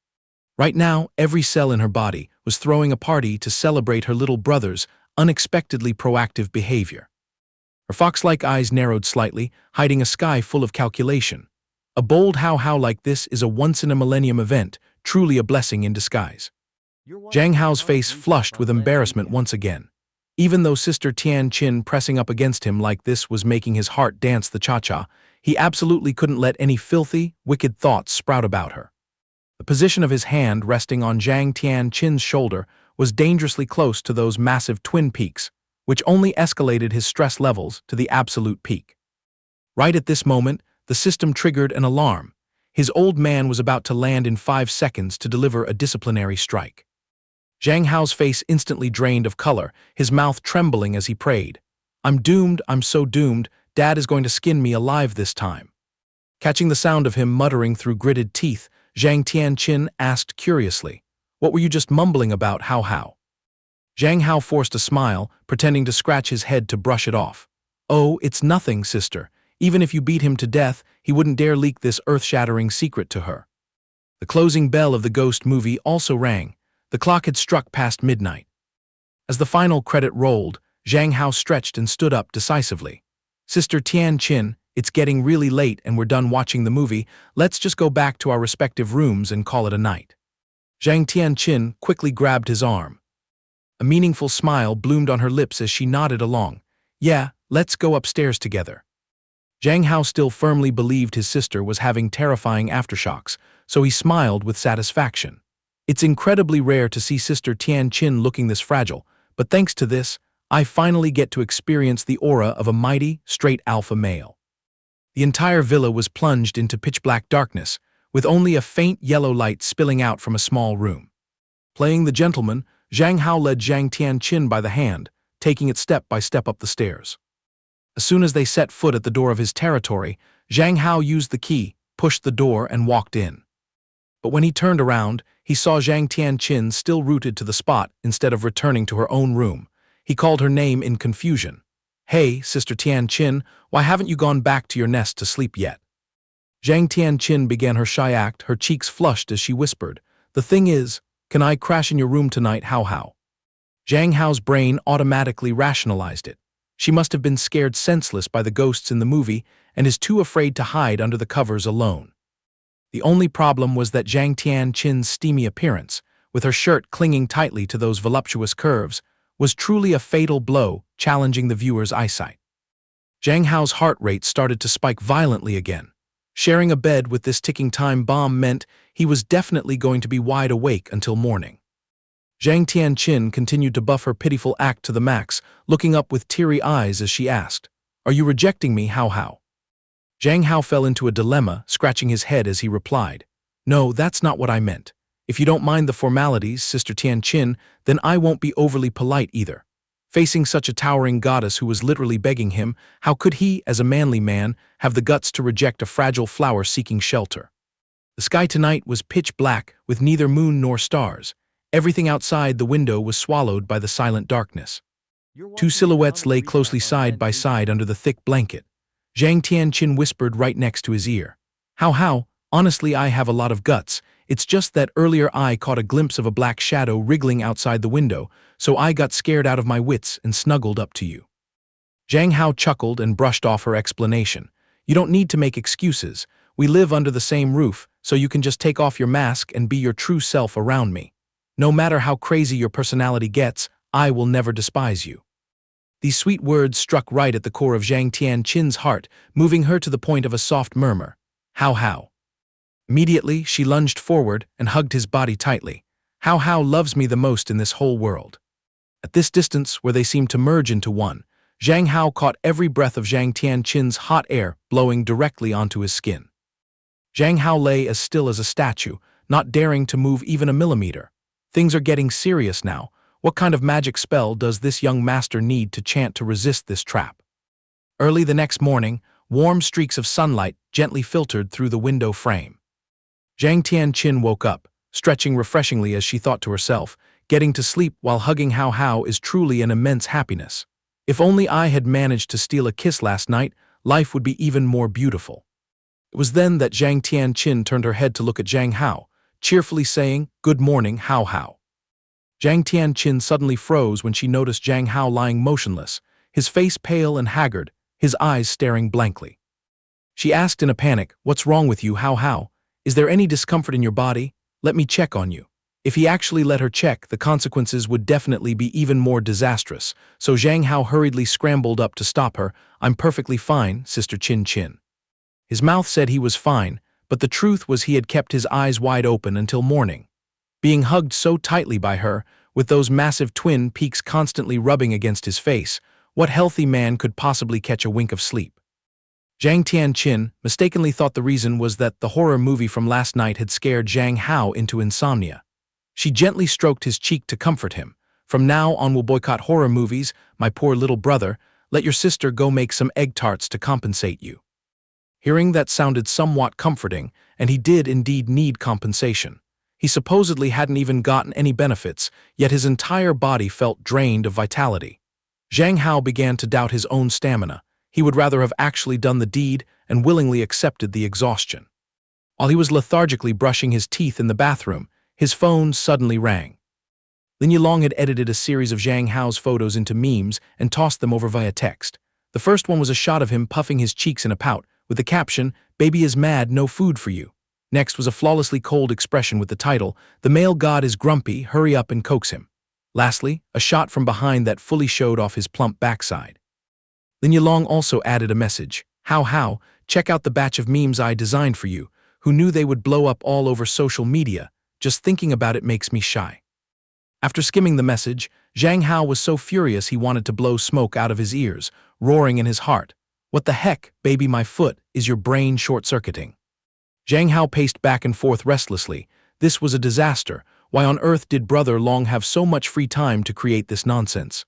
Right now, every cell in her body was throwing a party to celebrate her little brother's unexpectedly proactive behavior. Her fox-like eyes narrowed slightly, hiding a sky full of calculation. A bold Hao Hao like this is a once-in-a-millennium event, truly a blessing in disguise. Zhang Hao's face flushed with embarrassment once again. Even though Sister Tian-chin pressing up against him like this was making his heart dance the cha-cha, he absolutely couldn't let any filthy, wicked thoughts sprout about her. The position of his hand resting on Zhang Tian-chin's shoulder was dangerously close to those massive twin peaks, which only escalated his stress levels to the absolute peak. Right at this moment, the system triggered an alarm. His old man was about to land in 5 seconds to deliver a disciplinary strike. Zhang Hao's face instantly drained of color, his mouth trembling as he prayed. I'm doomed, I'm so doomed, Dad is going to skin me alive this time. Catching the sound of him muttering through gritted teeth, Zhang Tian-chin asked curiously, What were you just mumbling about, Hao Hao? Zhang Hao forced a smile, pretending to scratch his head to brush it off. Oh, it's nothing, sister. Even if you beat him to death, he wouldn't dare leak this earth-shattering secret to her. The closing bell of the ghost movie also rang. The clock had struck past midnight. As the final credit rolled, Zhang Hao stretched and stood up decisively. Sister Tian-chin, it's getting really late and we're done watching the movie. Let's just go back to our respective rooms and call it a night. Zhang Tian-chin quickly grabbed his arm. A meaningful smile bloomed on her lips as she nodded along. Yeah, let's go upstairs together. Zhang Hao still firmly believed his sister was having terrifying aftershocks, so he smiled with satisfaction. It's incredibly rare to see Sister Tian-chin looking this fragile, but thanks to this, I finally get to experience the aura of a mighty, straight alpha male. The entire villa was plunged into pitch-black darkness, with only a faint yellow light spilling out from a small room. Playing the gentleman, Zhang Hao led Zhang Tianqin by the hand, taking it step by step up the stairs. As soon as they set foot at the door of his territory, Zhang Hao used the key, pushed the door, and walked in. But when he turned around, he saw Zhang Tianqin still rooted to the spot instead of returning to her own room. He called her name in confusion. "Hey, Sister Tianqin, why haven't you gone back to your nest to sleep yet?" Zhang Tianqin began her shy act, her cheeks flushed as she whispered, "The thing is, can I crash in your room tonight, Hao?" Zhang Hao's brain automatically rationalized it. She must have been scared senseless by the ghosts in the movie and is too afraid to hide under the covers alone. The only problem was that Zhang Tianqin's steamy appearance, with her shirt clinging tightly to those voluptuous curves, was truly a fatal blow, challenging the viewer's eyesight. Zhang Hao's heart rate started to spike violently again. Sharing a bed with this ticking time bomb meant he was definitely going to be wide awake until morning. Zhang Tianqin continued to buff her pitiful act to the max, looking up with teary eyes as she asked, "Are you rejecting me, Hao?" Zhang Hao fell into a dilemma, scratching his head as he replied, "No, that's not what I meant. If you don't mind the formalities, Sister Tianqin, then I won't be overly polite either." Facing such a towering goddess who was literally begging him, how could he, as a manly man, have the guts to reject a fragile flower seeking shelter? The sky tonight was pitch black, with neither moon nor stars. Everything outside the window was swallowed by the silent darkness. Two silhouettes lay closely side by side under the thick blanket. Zhang Tianqin whispered right next to his ear, How, honestly I have a lot of guts. It's just that earlier I caught a glimpse of a black shadow wriggling outside the window, so I got scared out of my wits and snuggled up to you." Zhang Hao chuckled and brushed off her explanation. "You don't need to make excuses. We live under the same roof, so you can just take off your mask and be your true self around me. No matter how crazy your personality gets, I will never despise you." These sweet words struck right at the core of Zhang Tianqin's heart, moving her to the point of a soft murmur. How? Immediately, she lunged forward and hugged his body tightly. How loves me the most in this whole world. At this distance, where they seemed to merge into one, Zhang Hao caught every breath of Zhang Tianqin's hot air blowing directly onto his skin. Zhang Hao lay as still as a statue, not daring to move even a millimeter. Things are getting serious now. What kind of magic spell does this young master need to chant to resist this trap? Early the next morning, warm streaks of sunlight gently filtered through the window frame. Zhang Tianqin woke up, stretching refreshingly as she thought to herself, getting to sleep while hugging Hao is truly an immense happiness. If only I had managed to steal a kiss last night, life would be even more beautiful. It was then that Zhang Tianqin turned her head to look at Zhang Hao, cheerfully saying, "Good morning, Hao." Zhang Tianqin suddenly froze when she noticed Zhang Hao lying motionless, his face pale and haggard, his eyes staring blankly. She asked in a panic, "What's wrong with you, Hao? Is there any discomfort in your body? Let me check on you." If he actually let her check, the consequences would definitely be even more disastrous, so Zhang Hao hurriedly scrambled up to stop her. "I'm perfectly fine, Sister Qin." His mouth said he was fine, but the truth was he had kept his eyes wide open until morning. Being hugged so tightly by her, with those massive twin peaks constantly rubbing against his face, what healthy man could possibly catch a wink of sleep? Zhang Tianqin mistakenly thought the reason was that the horror movie from last night had scared Zhang Hao into insomnia. She gently stroked his cheek to comfort him. "From now on we'll boycott horror movies, my poor little brother. Let your sister go make some egg tarts to compensate you." Hearing that sounded somewhat comforting, and he did indeed need compensation. He supposedly hadn't even gotten any benefits, yet his entire body felt drained of vitality. Zhang Hao began to doubt his own stamina. He would rather have actually done the deed and willingly accepted the exhaustion. While he was lethargically brushing his teeth in the bathroom, his phone suddenly rang. Lin Yilong had edited a series of Zhang Hao's photos into memes and tossed them over via text. The first one was a shot of him puffing his cheeks in a pout, with the caption, "Baby is mad, no food for you." Next was a flawlessly cold expression with the title, "The male god is grumpy, hurry up and coax him." Lastly, a shot from behind that fully showed off his plump backside. Lin Yilong also added a message, How, check out the batch of memes I designed for you. Who knew they would blow up all over social media? Just thinking about it makes me shy." After skimming the message, Zhang Hao was so furious he wanted to blow smoke out of his ears, roaring in his heart, "What the heck, baby, my foot, is your brain short-circuiting?" Zhang Hao paced back and forth restlessly. This was a disaster. Why on earth did brother Long have so much free time to create this nonsense?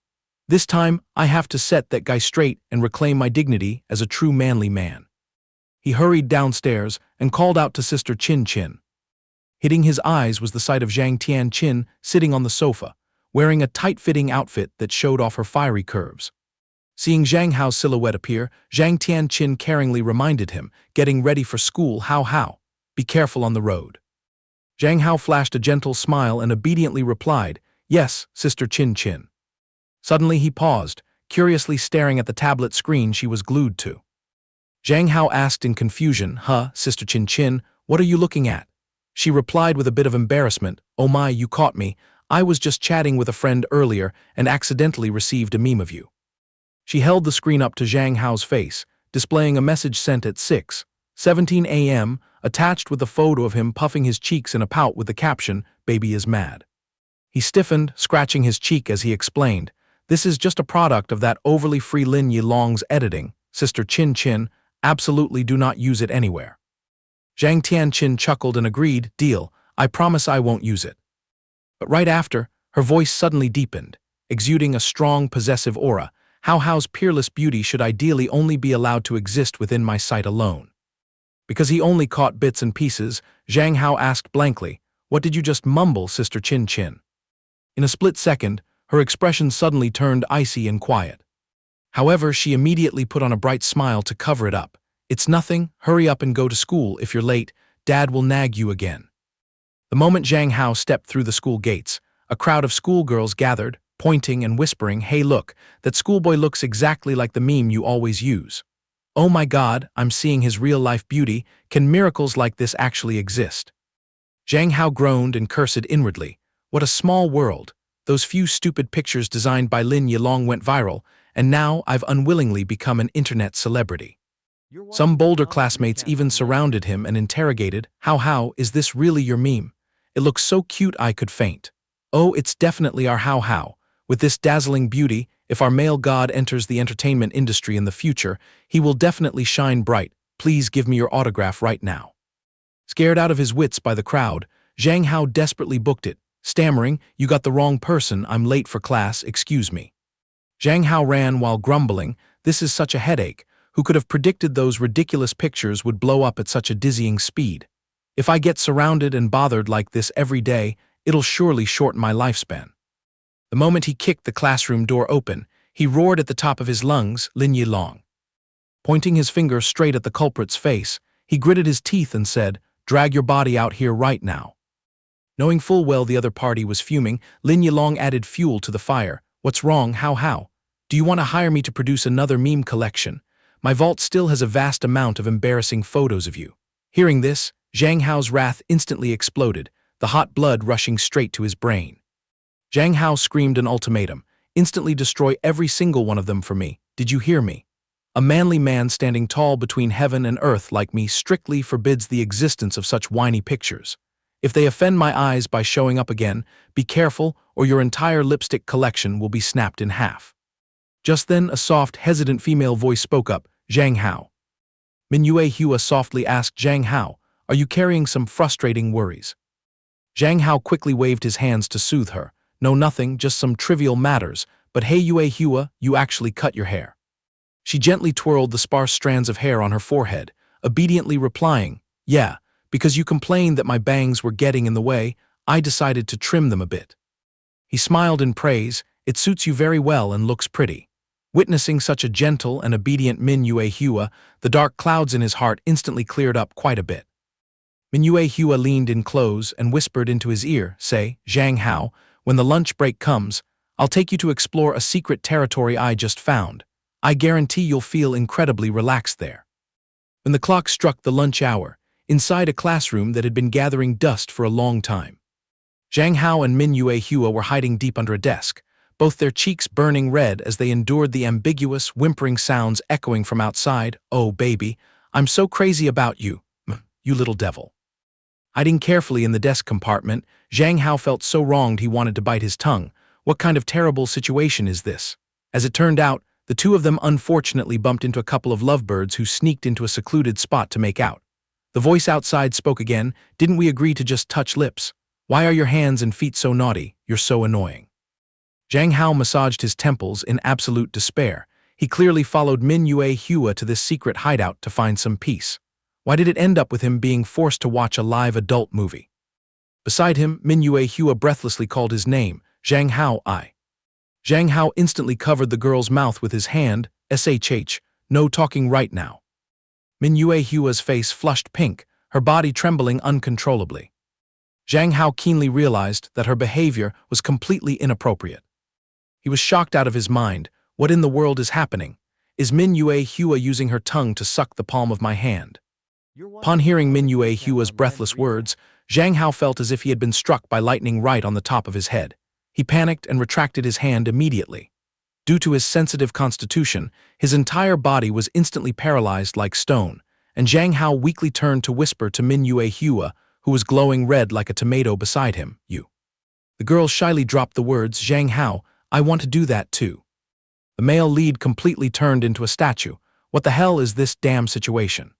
This time, I have to set that guy straight and reclaim my dignity as a true manly man. He hurried downstairs and called out to Sister Chin Chin. Hitting his eyes was the sight of Zhang Tian Chin sitting on the sofa, wearing a tight-fitting outfit that showed off her fiery curves. Seeing Zhang Hao's silhouette appear, Zhang Tian Chin caringly reminded him, getting ready for school, Hao, be careful on the road. Zhang Hao flashed a gentle smile and obediently replied, yes, Sister Chin Chin. Suddenly he paused, curiously staring at the tablet screen she was glued to. Zhang Hao asked in confusion, Sister Chin Chin, what are you looking at? She replied with a bit of embarrassment, oh my, you caught me. I was just chatting with a friend earlier and accidentally received a meme of you. She held the screen up to Zhang Hao's face, displaying a message sent at 6:17 a.m., attached with a photo of him puffing his cheeks in a pout with the caption, baby is mad. He stiffened, scratching his cheek as he explained, this is just a product of that overly free Lin Yilong's editing, Sister Chin Chin, absolutely do not use it anywhere. Zhang Tianqin chuckled and agreed, deal, I promise I won't use it. But right after, her voice suddenly deepened, exuding a strong, possessive aura. Hao's peerless beauty should ideally only be allowed to exist within my sight alone. Because he only caught bits and pieces, Zhang Hao asked blankly, what did you just mumble, Sister Chin Chin? In a split second, her expression suddenly turned icy and quiet. However, she immediately put on a bright smile to cover it up. It's nothing, hurry up and go to school. If you're late, Dad will nag you again. The moment Zhang Hao stepped through the school gates, a crowd of schoolgirls gathered, pointing and whispering, hey look, that schoolboy looks exactly like the meme you always use. Oh my God, I'm seeing his real-life beauty. Can miracles like this actually exist? Zhang Hao groaned and cursed inwardly. What a small world. Those few stupid pictures designed by Lin Yilong went viral, and now I've unwillingly become an internet celebrity. Some bolder classmates even surrounded him and interrogated, How, is this really your meme? It looks so cute I could faint. Oh, it's definitely our How. With this dazzling beauty, if our male god enters the entertainment industry in the future, he will definitely shine bright. Please give me your autograph right now. Scared out of his wits by the crowd, Zhang Hao desperately booked it, stammering, you got the wrong person, I'm late for class, excuse me. Zhang Hao ran while grumbling, this is such a headache. Who could have predicted those ridiculous pictures would blow up at such a dizzying speed? If I get surrounded and bothered like this every day, it'll surely shorten my lifespan. The moment he kicked the classroom door open, he roared at the top of his lungs, Lin Yilong. Pointing his finger straight at the culprit's face, he gritted his teeth and said, drag your body out here right now. Knowing full well the other party was fuming, Lin Yilong added fuel to the fire. What's wrong, How? Do you want to hire me to produce another meme collection? My vault still has a vast amount of embarrassing photos of you. Hearing this, Zhang Hao's wrath instantly exploded, the hot blood rushing straight to his brain. Zhang Hao screamed an ultimatum, instantly destroy every single one of them for me. Did you hear me? A manly man standing tall between heaven and earth like me strictly forbids the existence of such whiny pictures. If they offend my eyes by showing up again, be careful or your entire lipstick collection will be snapped in half. Just then, a soft, hesitant female voice spoke up, Zhang Hao. Manhwa Hua softly asked Zhang Hao, are you carrying some frustrating worries? Zhang Hao quickly waved his hands to soothe her. No, nothing, just some trivial matters, but hey Yue Hua, you actually cut your hair. She gently twirled the sparse strands of hair on her forehead, obediently replying, yeah, because you complained that my bangs were getting in the way, I decided to trim them a bit. He smiled in praise, it suits you very well and looks pretty. Witnessing such a gentle and obedient Manhwa Hua, the dark clouds in his heart instantly cleared up quite a bit. Manhwa Hua leaned in close and whispered into his ear, say, Zhang Hao, when the lunch break comes, I'll take you to explore a secret territory I just found. I guarantee you'll feel incredibly relaxed there. When the clock struck the lunch hour, inside a classroom that had been gathering dust for a long time, Zhang Hao and Manhwa Hua were hiding deep under a desk, both their cheeks burning red as they endured the ambiguous, whimpering sounds echoing from outside. Oh, baby, I'm so crazy about you, you little devil. Hiding carefully in the desk compartment, Zhang Hao felt so wronged he wanted to bite his tongue. What kind of terrible situation is this? As it turned out, the two of them unfortunately bumped into a couple of lovebirds who sneaked into a secluded spot to make out. The voice outside spoke again, didn't we agree to just touch lips? Why are your hands and feet so naughty? You're so annoying. Zhang Hao massaged his temples in absolute despair. He clearly followed Min Yue Hua to this secret hideout to find some peace. Why did it end up with him being forced to watch a live adult movie? Beside him, Min Yue Hua breathlessly called his name, Zhang Hao. Zhang Hao instantly covered the girl's mouth with his hand, shh, no talking right now. Min Yue Hua's face flushed pink, her body trembling uncontrollably. Zhang Hao keenly realized that her behavior was completely inappropriate. He was shocked out of his mind. What in the world is happening? Is Min Yue Hua using her tongue to suck the palm of my hand? Upon hearing Min Yue Hua's breathless words, Zhang Hao felt as if he had been struck by lightning right on the top of his head. He panicked and retracted his hand immediately. Due to his sensitive constitution, his entire body was instantly paralyzed like stone, and Zhang Hao weakly turned to whisper to Min Yue Hua, who was glowing red like a tomato beside him, "You." The girl shyly dropped the words, "Zhang Hao, I want to do that too." The male lead completely turned into a statue. What the hell is this damn situation?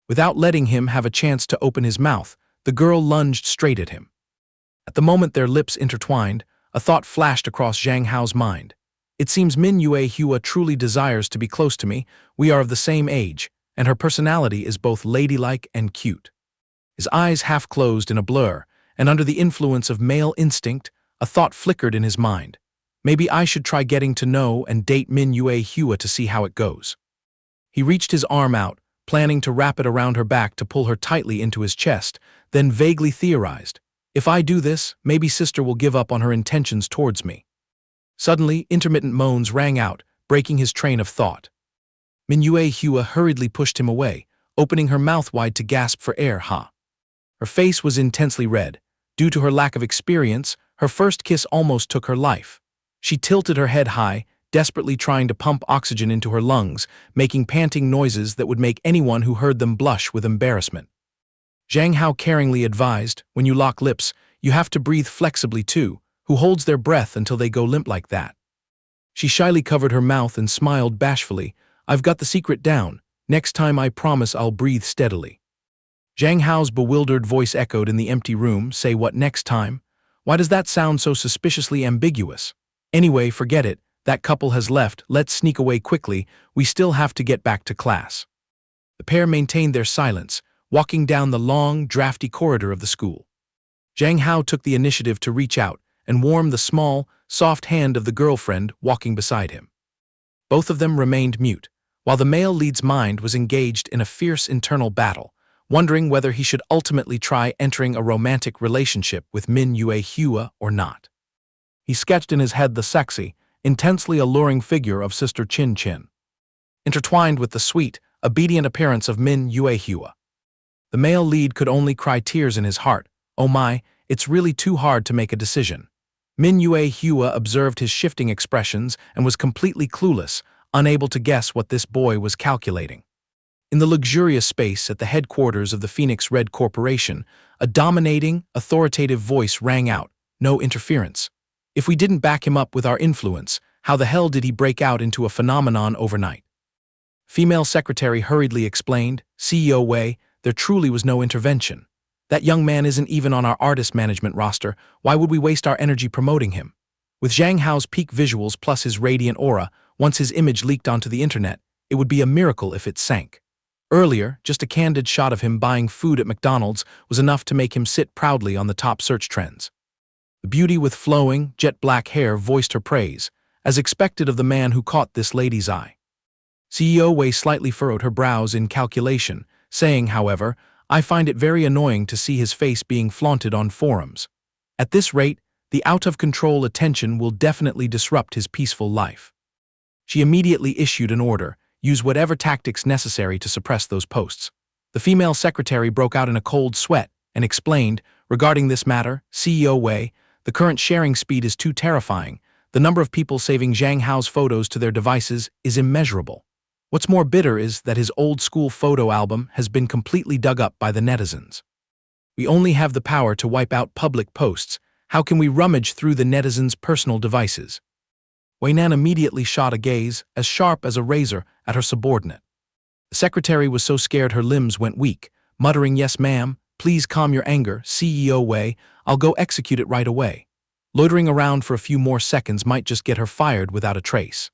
Without letting him have a chance to open his mouth, the girl lunged straight at him. At the moment their lips intertwined, a thought flashed across Zhang Hao's mind. It seems Min Yue Hua truly desires to be close to me. We are of the same age, and her personality is both ladylike and cute. His eyes half closed in a blur, and under the influence of male instinct, a thought flickered in his mind. Maybe I should try getting to know and date Min Yue Hua to see how it goes. He reached his arm out, planning to wrap it around her back to pull her tightly into his chest, then vaguely theorized, if I do this, maybe sister will give up on her intentions towards me. Suddenly, intermittent moans rang out, breaking his train of thought. Min Yue Hua hurriedly pushed him away, opening her mouth wide to gasp for air. Her face was intensely red. Due to her lack of experience, her first kiss almost took her life. She tilted her head high, desperately trying to pump oxygen into her lungs, making panting noises that would make anyone who heard them blush with embarrassment. Zhang Hao caringly advised, when you lock lips, you have to breathe flexibly too. Who holds their breath until they go limp like that? She shyly covered her mouth and smiled bashfully. I've got the secret down. Next time I promise I'll breathe steadily. Zhang Hao's bewildered voice echoed in the empty room. Say what next time? Why does that sound so suspiciously ambiguous? Anyway, forget it. That couple has left. Let's sneak away quickly. We still have to get back to class. The pair maintained their silence, walking down the long, drafty corridor of the school. Zhang Hao took the initiative to reach out and warm the small, soft hand of the girlfriend walking beside him. Both of them remained mute, while the male lead's mind was engaged in a fierce internal battle, wondering whether he should ultimately try entering a romantic relationship with Min Yue Hua or not. He sketched in his head the sexy, intensely alluring figure of Sister Chin Chin, intertwined with the sweet, obedient appearance of Min Yue Hua. The male lead could only cry tears in his heart. Oh my, it's really too hard to make a decision. Min Yue Hua observed his shifting expressions and was completely clueless, unable to guess what this boy was calculating. In the luxurious space at the headquarters of the Phoenix Red Corporation, a dominating, authoritative voice rang out, "No interference." If we didn't back him up with our influence, how the hell did he break out into a phenomenon overnight? Female secretary hurriedly explained, "CEO Wei, there truly was no intervention. That young man isn't even on our artist management roster. Why would we waste our energy promoting him?" With Zhang Hao's peak visuals plus his radiant aura, once his image leaked onto the internet, it would be a miracle if it sank. Earlier, just a candid shot of him buying food at McDonald's was enough to make him sit proudly on the top search trends. The beauty with flowing, jet-black hair voiced her praise, as expected of the man who caught this lady's eye. CEO Wei slightly furrowed her brows in calculation, saying, however, I find it very annoying to see his face being flaunted on forums. At this rate, the out-of-control attention will definitely disrupt his peaceful life. She immediately issued an order, use whatever tactics necessary to suppress those posts. The female secretary broke out in a cold sweat and explained, regarding this matter, CEO Wei, the current sharing speed is too terrifying. The number of people saving Zhang Hao's photos to their devices is immeasurable. What's more bitter is that his old-school photo album has been completely dug up by the netizens. We only have the power to wipe out public posts. How can we rummage through the netizens' personal devices? Wei Nan immediately shot a gaze, as sharp as a razor, at her subordinate. The secretary was so scared her limbs went weak, muttering, "Yes, ma'am, please calm your anger, CEO Wei. I'll go execute it right away. Loitering around for a few more seconds might just get her fired without a trace.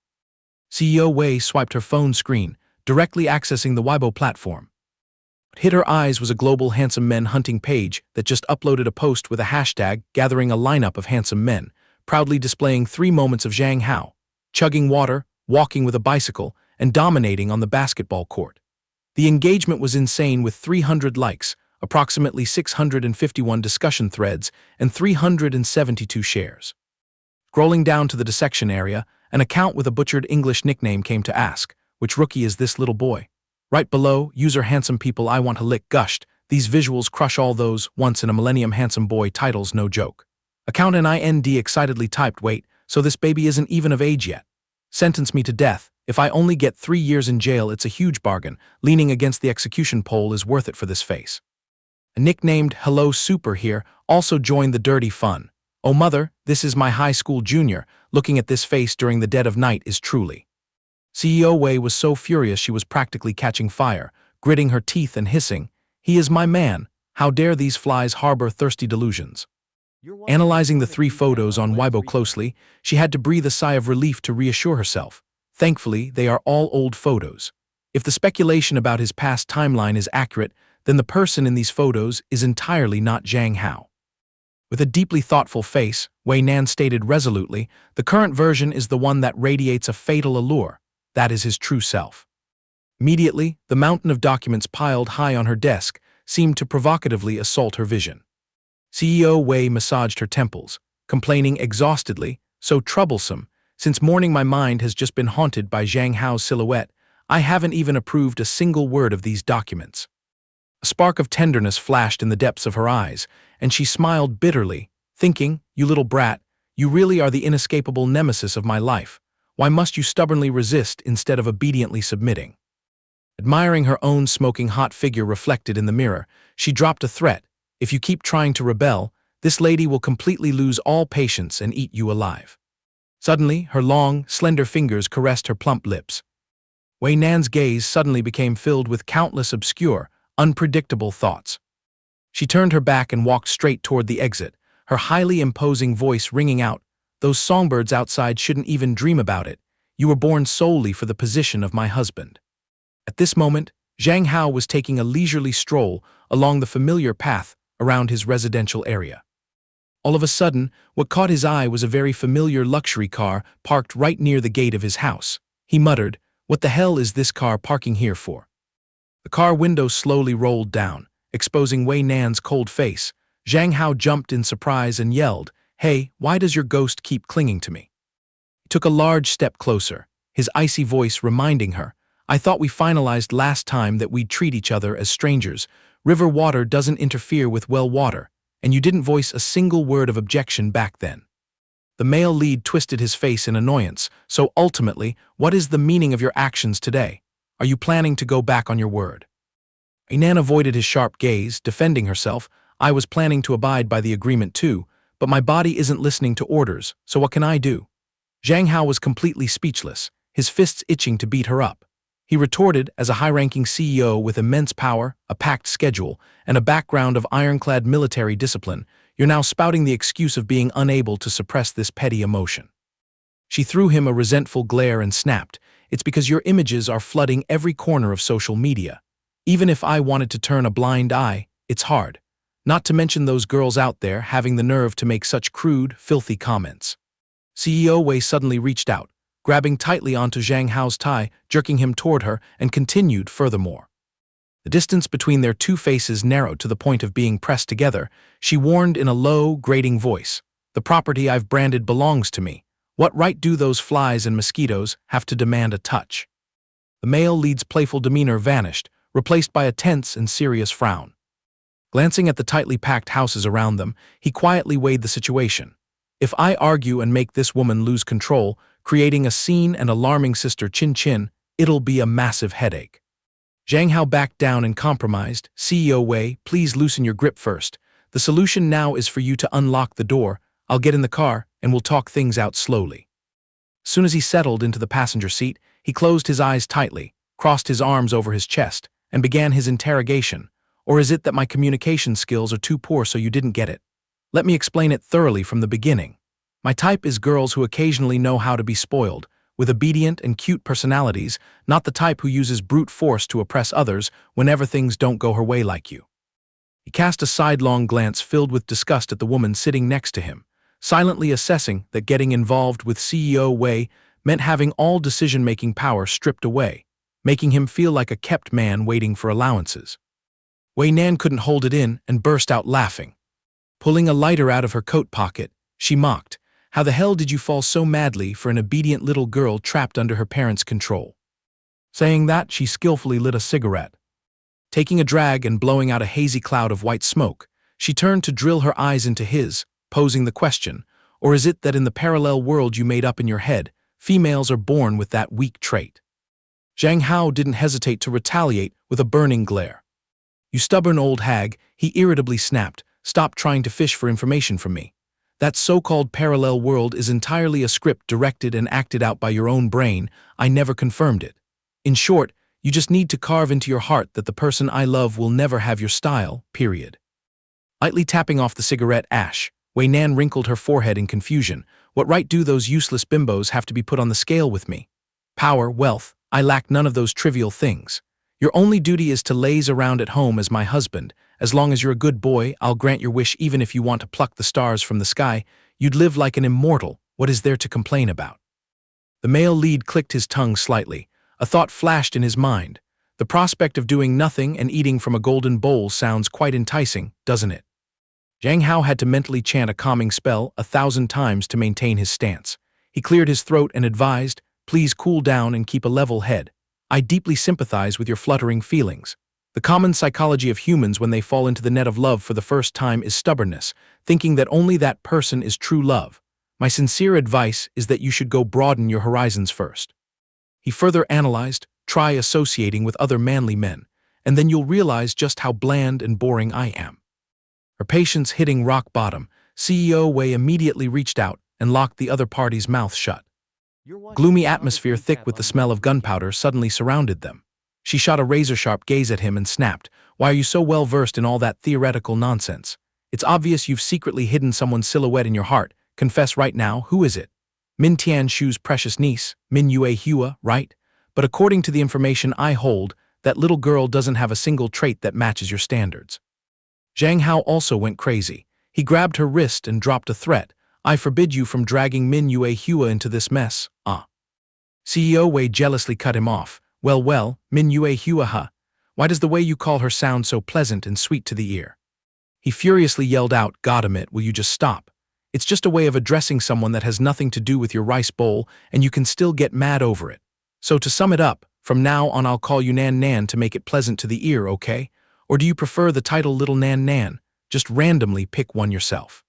CEO Wei swiped her phone screen, directly accessing the Weibo platform. What hit her eyes was a global handsome men hunting page that just uploaded a post with a hashtag gathering a lineup of handsome men, proudly displaying 3 moments of Zhang Hao, chugging water, walking with a bicycle, and dominating on the basketball court. The engagement was insane with 300 likes, approximately 651 discussion threads, and 372 shares. Scrolling down to the dissection area, an account with a butchered English nickname came to ask, which rookie is this little boy? Right below, user handsome people I want to lick gushed. These visuals crush all those once in a millennium handsome boy titles, no joke. Account NIND excitedly typed, wait, so this baby isn't even of age yet. Sentence me to death. If I only get 3 years in jail, it's a huge bargain. Leaning against the execution pole is worth it for this face. A nicknamed Hello Super here also joined the dirty fun. Oh mother, this is my high school junior. Looking at this face during the dead of night is truly. CEO Wei was so furious she was practically catching fire, gritting her teeth and hissing, he is my man. How dare these flies harbor thirsty delusions. Analyzing the 3 photos on Weibo closely, she had to breathe a sigh of relief to reassure herself. Thankfully, they are all old photos. If the speculation about his past timeline is accurate, then the person in these photos is entirely not Zhang Hao. With a deeply thoughtful face, Wei Nan stated resolutely, the current version is the one that radiates a fatal allure. That is his true self. Immediately, the mountain of documents piled high on her desk seemed to provocatively assault her vision. CEO Wei massaged her temples, complaining exhaustedly, so troublesome, since morning my mind has just been haunted by Zhang Hao's silhouette, I haven't even approved a single word of these documents. A spark of tenderness flashed in the depths of her eyes, and she smiled bitterly, thinking, you little brat, you really are the inescapable nemesis of my life. Why must you stubbornly resist instead of obediently submitting? Admiring her own smoking hot figure reflected in the mirror, she dropped a threat. If you keep trying to rebel, this lady will completely lose all patience and eat you alive. Suddenly, her long, slender fingers caressed her plump lips. Wei Nan's gaze suddenly became filled with countless obscure, unpredictable thoughts. She turned her back and walked straight toward the exit, her highly imposing voice ringing out, those songbirds outside shouldn't even dream about it. You were born solely for the position of my husband. At this moment, Zhang Hao was taking a leisurely stroll along the familiar path around his residential area. All of a sudden, what caught his eye was a very familiar luxury car parked right near the gate of his house. He muttered, what the hell is this car parking here for? The car window slowly rolled down, exposing Wei Nan's cold face. Zhang Hao jumped in surprise and yelled, hey, why does your ghost keep clinging to me? He took a large step closer, his icy voice reminding her, I thought we finalized last time that we'd treat each other as strangers. River water doesn't interfere with well water, and you didn't voice a single word of objection back then. The male lead twisted his face in annoyance, so ultimately, what is the meaning of your actions today? Are you planning to go back on your word? Nan avoided his sharp gaze, defending herself. I was planning to abide by the agreement too, but my body isn't listening to orders, so what can I do? Zhang Hao was completely speechless, his fists itching to beat her up. He retorted, as a high-ranking CEO with immense power, a packed schedule, and a background of ironclad military discipline, you're now spouting the excuse of being unable to suppress this petty emotion. She threw him a resentful glare and snapped, it's because your images are flooding every corner of social media. Even if I wanted to turn a blind eye, it's hard. Not to mention those girls out there having the nerve to make such crude, filthy comments. CEO Wei suddenly reached out, grabbing tightly onto Zhang Hao's tie, jerking him toward her, and continued furthermore. The distance between their 2 faces narrowed to the point of being pressed together. She warned in a low, grating voice, the property I've branded belongs to me. What right do those flies and mosquitoes have to demand a touch? The male lead's playful demeanor vanished, replaced by a tense and serious frown. Glancing at the tightly packed houses around them, he quietly weighed the situation. If I argue and make this woman lose control, creating a scene and alarming Sister Chin Chin, it'll be a massive headache. Zhang Hao backed down and compromised. CEO Wei, please loosen your grip first. The solution now is for you to unlock the door. I'll get in the car, and we'll talk things out slowly. As soon as he settled into the passenger seat, he closed his eyes tightly, crossed his arms over his chest, and began his interrogation. Or is it that my communication skills are too poor so you didn't get it? Let me explain it thoroughly from the beginning. My type is girls who occasionally know how to be spoiled, with obedient and cute personalities, not the type who uses brute force to oppress others whenever things don't go her way like you. He cast a sidelong glance filled with disgust at the woman sitting next to him, silently assessing that getting involved with CEO Wei meant having all decision-making power stripped away, making him feel like a kept man waiting for allowances. Wei Nan couldn't hold it in and burst out laughing. Pulling a lighter out of her coat pocket, she mocked, "How the hell did you fall so madly for an obedient little girl trapped under her parents' control?" Saying that, she skillfully lit a cigarette. Taking a drag and blowing out a hazy cloud of white smoke, she turned to drill her eyes into his, posing the question, or is it that in the parallel world you made up in your head, females are born with that weak trait? Zhang Hao didn't hesitate to retaliate with a burning glare. "You stubborn old hag," he irritably snapped, "stop trying to fish for information from me. That so-called parallel world is entirely a script directed and acted out by your own brain. I never confirmed it. In short, you just need to carve into your heart that the person I love will never have your style, period." Lightly tapping off the cigarette ash, Wei Nan wrinkled her forehead in confusion. "What right do those useless bimbos have to be put on the scale with me? Power, wealth, I lack none of those trivial things. Your only duty is to laze around at home as my husband. As long as you're a good boy, I'll grant your wish even if you want to pluck the stars from the sky. You'd live like an immortal. What is there to complain about?" The male lead clicked his tongue slightly. A thought flashed in his mind. The prospect of doing nothing and eating from a golden bowl sounds quite enticing, doesn't it? Zhang Hao had to mentally chant a calming spell 1,000 times to maintain his stance. He cleared his throat and advised, "Please cool down and keep a level head. I deeply sympathize with your fluttering feelings. The common psychology of humans when they fall into the net of love for the first time is stubbornness, thinking that only that person is true love. My sincere advice is that you should go broaden your horizons first." He further analyzed, "Try associating with other manly men, and then you'll realize just how bland and boring I am." Her patience hitting rock bottom, CEO Wei immediately reached out and locked the other party's mouth shut. Gloomy atmosphere thick with the smell of gunpowder suddenly surrounded them. She shot a razor-sharp gaze at him and snapped, "Why are you so well-versed in all that theoretical nonsense? It's obvious you've secretly hidden someone's silhouette in your heart. Confess right now, who is it? Min Tianshu's precious niece, Min Yue Hua, right? But according to the information I hold, that little girl doesn't have a single trait that matches your standards." Zhang Hao also went crazy. He grabbed her wrist and dropped a threat, "I forbid you from dragging Min Yue Hua into this mess, CEO Wei jealously cut him off. Well, Min Yue Hua, huh? Why does the way you call her sound so pleasant and sweet to the ear?" He furiously yelled out, "Goddammit, will you just stop? It's just a way of addressing someone that has nothing to do with your rice bowl, and you can still get mad over it. So to sum it up, from now on I'll call you Nan Nan to make it pleasant to the ear, okay? Or do you prefer the title Little Nan Nan? Just randomly pick one yourself."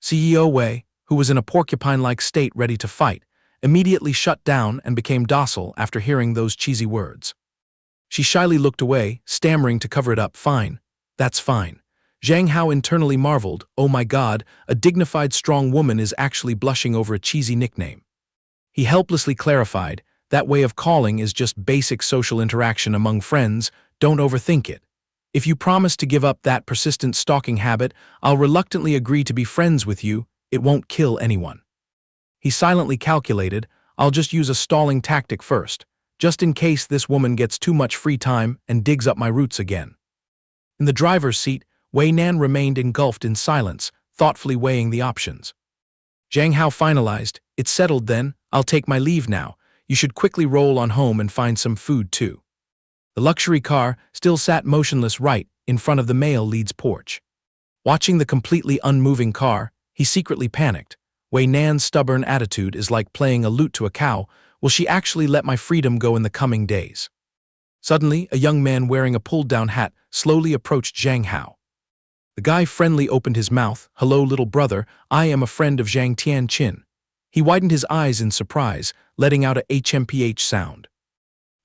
CEO Wei, who was in a porcupine-like state ready to fight, immediately shut down and became docile after hearing those cheesy words. She shyly looked away, stammering to cover it up, "Fine. That's fine." Zhang Hao internally marveled, "Oh my god, a dignified strong woman is actually blushing over a cheesy nickname." He helplessly clarified, "That way of calling is just basic social interaction among friends, don't overthink it. If you promise to give up that persistent stalking habit, I'll reluctantly agree to be friends with you. It won't kill anyone." He silently calculated, "I'll just use a stalling tactic first, just in case this woman gets too much free time and digs up my roots again." In the driver's seat, Wei Nan remained engulfed in silence, thoughtfully weighing the options. Zhang Hao finalized, "It's settled then, I'll take my leave now. You should quickly roll on home and find some food too." The luxury car still sat motionless right in front of the male lead's porch. Watching the completely unmoving car, he secretly panicked. Wei Nan's stubborn attitude is like playing a lute to a cow. Will she actually let my freedom go in the coming days? Suddenly, a young man wearing a pulled-down hat slowly approached Zhang Hao. The guy friendly opened his mouth, "Hello, little brother, I am a friend of Zhang Tianqin." He widened his eyes in surprise, letting out a HMPH sound.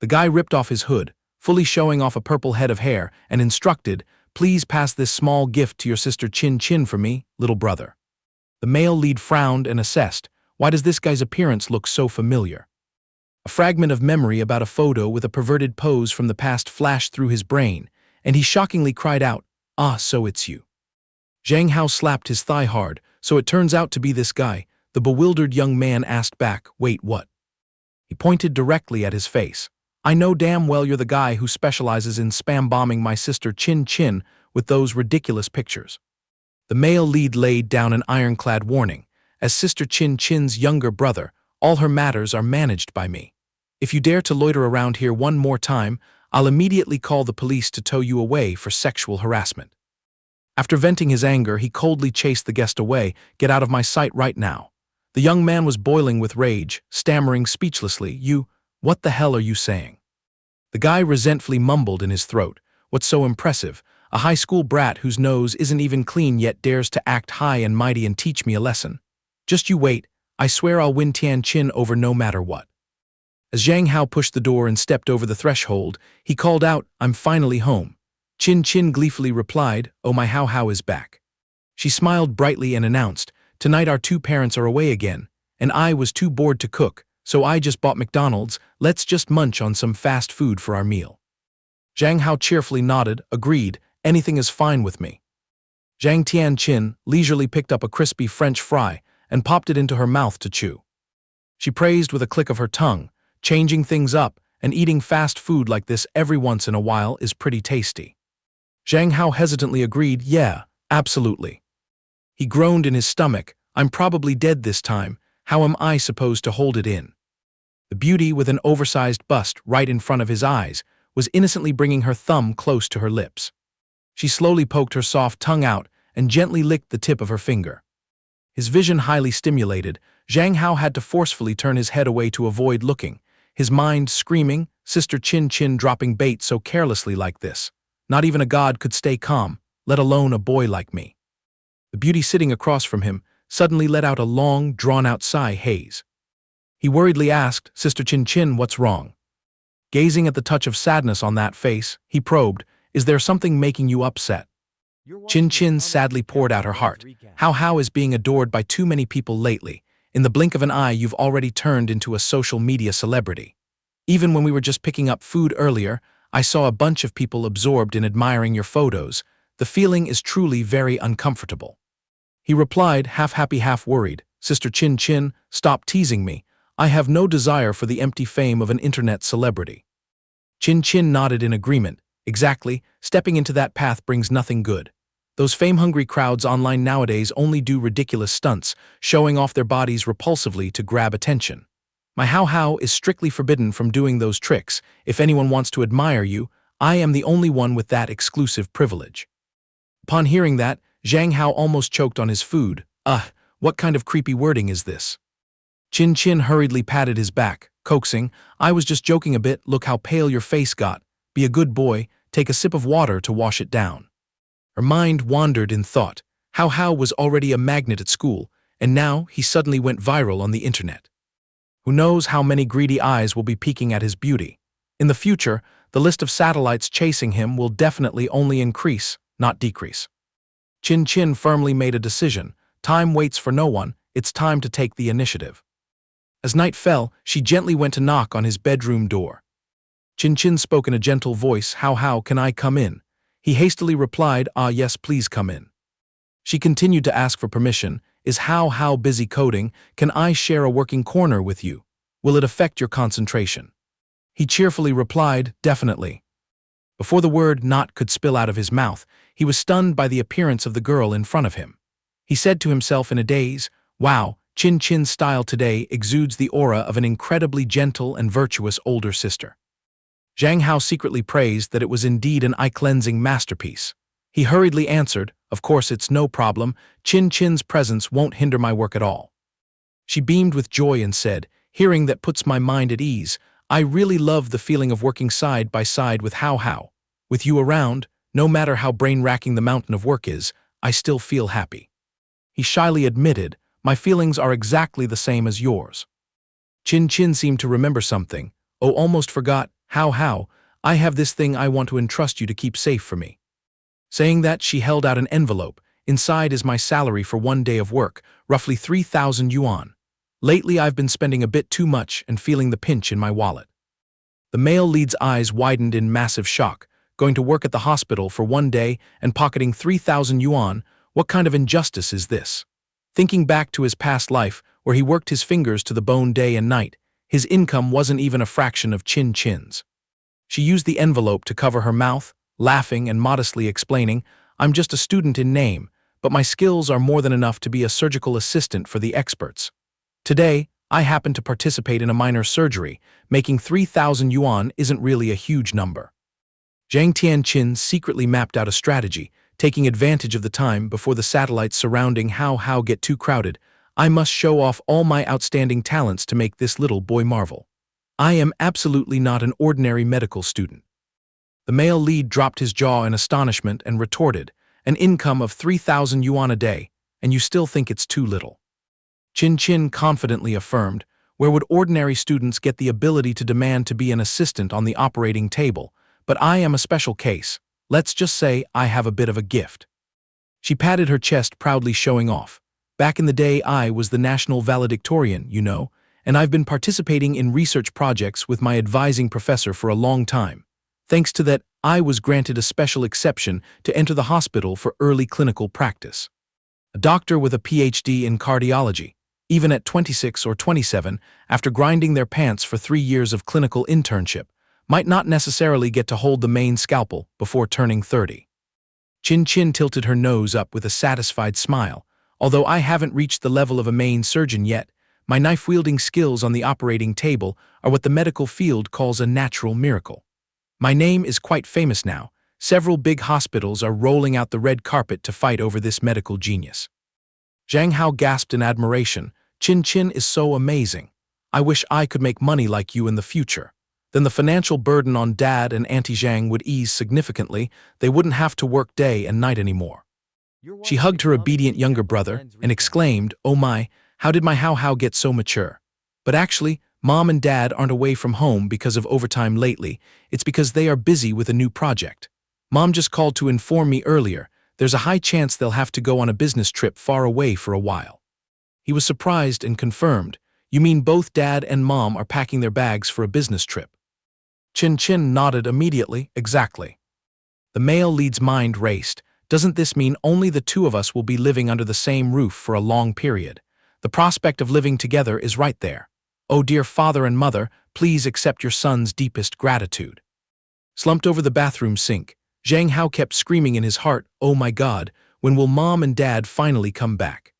The guy ripped off his hood, fully showing off a purple head of hair, and instructed, "Please pass this small gift to your sister Chin Chin for me, little brother." The male lead frowned and assessed, "Why does this guy's appearance look so familiar?" A fragment of memory about a photo with a perverted pose from the past flashed through his brain, and he shockingly cried out, "Ah, so it's you." Zhang Hao slapped his thigh hard. So it turns out to be this guy. The bewildered young man asked back, wait, what? He pointed directly at his face. I know damn well you're the guy who specializes in spam bombing my sister Chin Chin with those ridiculous pictures. The male lead laid down an ironclad warning. As Sister Chin Chin's younger brother, all her matters are managed by me. If you dare to loiter around here one more time, I'll immediately call the police to tow you away for sexual harassment. After venting his anger, he coldly chased the guest away. Get out of my sight right now. The young man was boiling with rage, stammering speechlessly. What the hell are you saying? The guy resentfully mumbled in his throat. What's so impressive? A high school brat whose nose isn't even clean yet dares to act high and mighty and teach me a lesson. Just you wait. I swear I'll win Tian Chin over no matter what. As Zhang Hao pushed the door and stepped over the threshold, he called out, I'm finally home. Chin Chin gleefully replied, oh, my Hao is back. She smiled brightly and announced, tonight our two parents are away again, and I was too bored to cook, so I just bought McDonald's. Let's just munch on some fast food for our meal. Zhang Hao cheerfully nodded, agreed, anything is fine with me. Zhang Tian Chin leisurely picked up a crispy French fry and popped it into her mouth to chew. She praised with a click of her tongue, changing things up and eating fast food like this every once in a while is pretty tasty. Zhang Hao hesitantly agreed, yeah, absolutely. He groaned in his stomach, I'm probably dead this time, how am I supposed to hold it in? The beauty with an oversized bust right in front of his eyes was innocently bringing her thumb close to her lips. She slowly poked her soft tongue out and gently licked the tip of her finger. His vision highly stimulated, Zhang Hao had to forcefully turn his head away to avoid looking, his mind screaming, Sister Chin Chin dropping bait so carelessly like this. Not even a god could stay calm, let alone a boy like me. The beauty sitting across from him suddenly let out a long, drawn-out sigh haze. He worriedly asked, Sister Chin Chin, what's wrong? Gazing at the touch of sadness on that face, he probed, is there something making you upset? Chin Chin sadly poured out her heart. Hao is being adored by too many people lately. In the blink of an eye, you've already turned into a social media celebrity. Even when we were just picking up food earlier, I saw a bunch of people absorbed in admiring your photos. The feeling is truly very uncomfortable. He replied, half happy, half worried, Sister Chin Chin, stop teasing me. I have no desire for the empty fame of an internet celebrity. Chin Chin nodded in agreement. Exactly, stepping into that path brings nothing good. Those fame-hungry crowds online nowadays only do ridiculous stunts, showing off their bodies repulsively to grab attention. My Hao is strictly forbidden from doing those tricks. If anyone wants to admire you, I am the only one with that exclusive privilege. Upon hearing that, Zhang Hao almost choked on his food. What kind of creepy wording is this? Chin Chin hurriedly patted his back, coaxing, I was just joking a bit, look how pale your face got. Be a good boy, take a sip of water to wash it down. Her mind wandered in thought. Hao was already a magnet at school, and now he suddenly went viral on the internet. Who knows how many greedy eyes will be peeking at his beauty. In the future, the list of satellites chasing him will definitely only increase, not decrease. Chin Chin firmly made a decision. Time waits for no one, it's time to take the initiative. As night fell, she gently went to knock on his bedroom door. Chin Chin spoke in a gentle voice, How can I come in? He hastily replied, yes, please come in. She continued to ask for permission. Is How busy coding? Can I share a working corner with you? Will it affect your concentration? He cheerfully replied, definitely. Before the word not could spill out of his mouth, he was stunned by the appearance of the girl in front of him. He said to himself in a daze, wow, Chin Chin's style today exudes the aura of an incredibly gentle and virtuous older sister. Zhang Hao secretly praised that it was indeed an eye-cleansing masterpiece. He hurriedly answered, of course it's no problem, Chin Chin's presence won't hinder my work at all. She beamed with joy and said, hearing that puts my mind at ease, I really love the feeling of working side by side with Hao. With you around, no matter how brain-racking the mountain of work is, I still feel happy. He shyly admitted, my feelings are exactly the same as yours. Chin Chin seemed to remember something. Oh, almost forgot, How, I have this thing I want to entrust you to keep safe for me. Saying that, she held out an envelope. Inside is my salary for one day of work, roughly 3,000 yuan. Lately I've been spending a bit too much and feeling the pinch in my wallet. The male lead's eyes widened in massive shock, going to work at the hospital for one day and pocketing 3,000 yuan. What kind of injustice is this? Thinking back to his past life, where he worked his fingers to the bone day and night, his income wasn't even a fraction of Chin's. She used the envelope to cover her mouth, laughing and modestly explaining, "I'm just a student in name, but my skills are more than enough to be a surgical assistant for the experts. Today, I happen to participate in a minor surgery. Making 3,000 yuan isn't really a huge number." Zhang Tianqin secretly mapped out a strategy, taking advantage of the time before the satellites surrounding Hao get too crowded. "I must show off all my outstanding talents to make this little boy marvel. I am absolutely not an ordinary medical student." The male lead dropped his jaw in astonishment and retorted, "An income of 3,000 yuan a day, and you still think it's too little?" Chin confidently affirmed, "Where would ordinary students get the ability to demand to be an assistant on the operating table? But I am a special case. Let's just say I have a bit of a gift." She patted her chest, proudly showing off. "Back in the day, I was the national valedictorian, you know, and I've been participating in research projects with my advising professor for a long time. Thanks to that, I was granted a special exception to enter the hospital for early clinical practice. A doctor with a PhD in cardiology, even at 26 or 27, after grinding their pants for 3 years of clinical internship, might not necessarily get to hold the main scalpel before turning 30. Chin tilted her nose up with a satisfied smile. "Although I haven't reached the level of a main surgeon yet, my knife-wielding skills on the operating table are what the medical field calls a natural miracle. My name is quite famous now. Several big hospitals are rolling out the red carpet to fight over this medical genius." Zhang Hao gasped in admiration. Chin is so amazing. I wish I could make money like you in the future. Then the financial burden on Dad and Auntie Zhang would ease significantly. They wouldn't have to work day and night anymore. She hugged her obedient younger brother and exclaimed, "Oh my, how did my Hao get so mature?" But actually, Mom and Dad aren't away from home because of overtime lately. It's because they are busy with a new project. Mom just called to inform me earlier. There's a high chance they'll have to go on a business trip far away for a while. He was surprised and confirmed, "You mean both Dad and Mom are packing their bags for a business trip?" Chin nodded immediately, "Exactly." The male lead's mind raced. Doesn't this mean only the two of us will be living under the same roof for a long period? The prospect of living together is right there. Oh dear father and mother, please accept your son's deepest gratitude. Slumped over the bathroom sink, Zhang Hao kept screaming in his heart, "Oh my God, when will Mom and Dad finally come back?"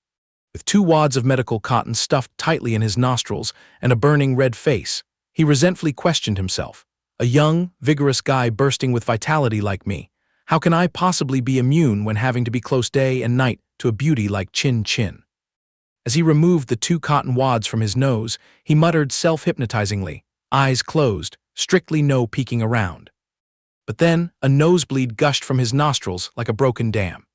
With 2 wads of medical cotton stuffed tightly in his nostrils and a burning red face, he resentfully questioned himself. "A young, vigorous guy bursting with vitality like me. How can I possibly be immune when having to be close day and night to a beauty like Chin?" As he removed the 2 cotton wads from his nose, he muttered self-hypnotizingly, eyes closed, strictly no peeking around. But then, a nosebleed gushed from his nostrils like a broken dam.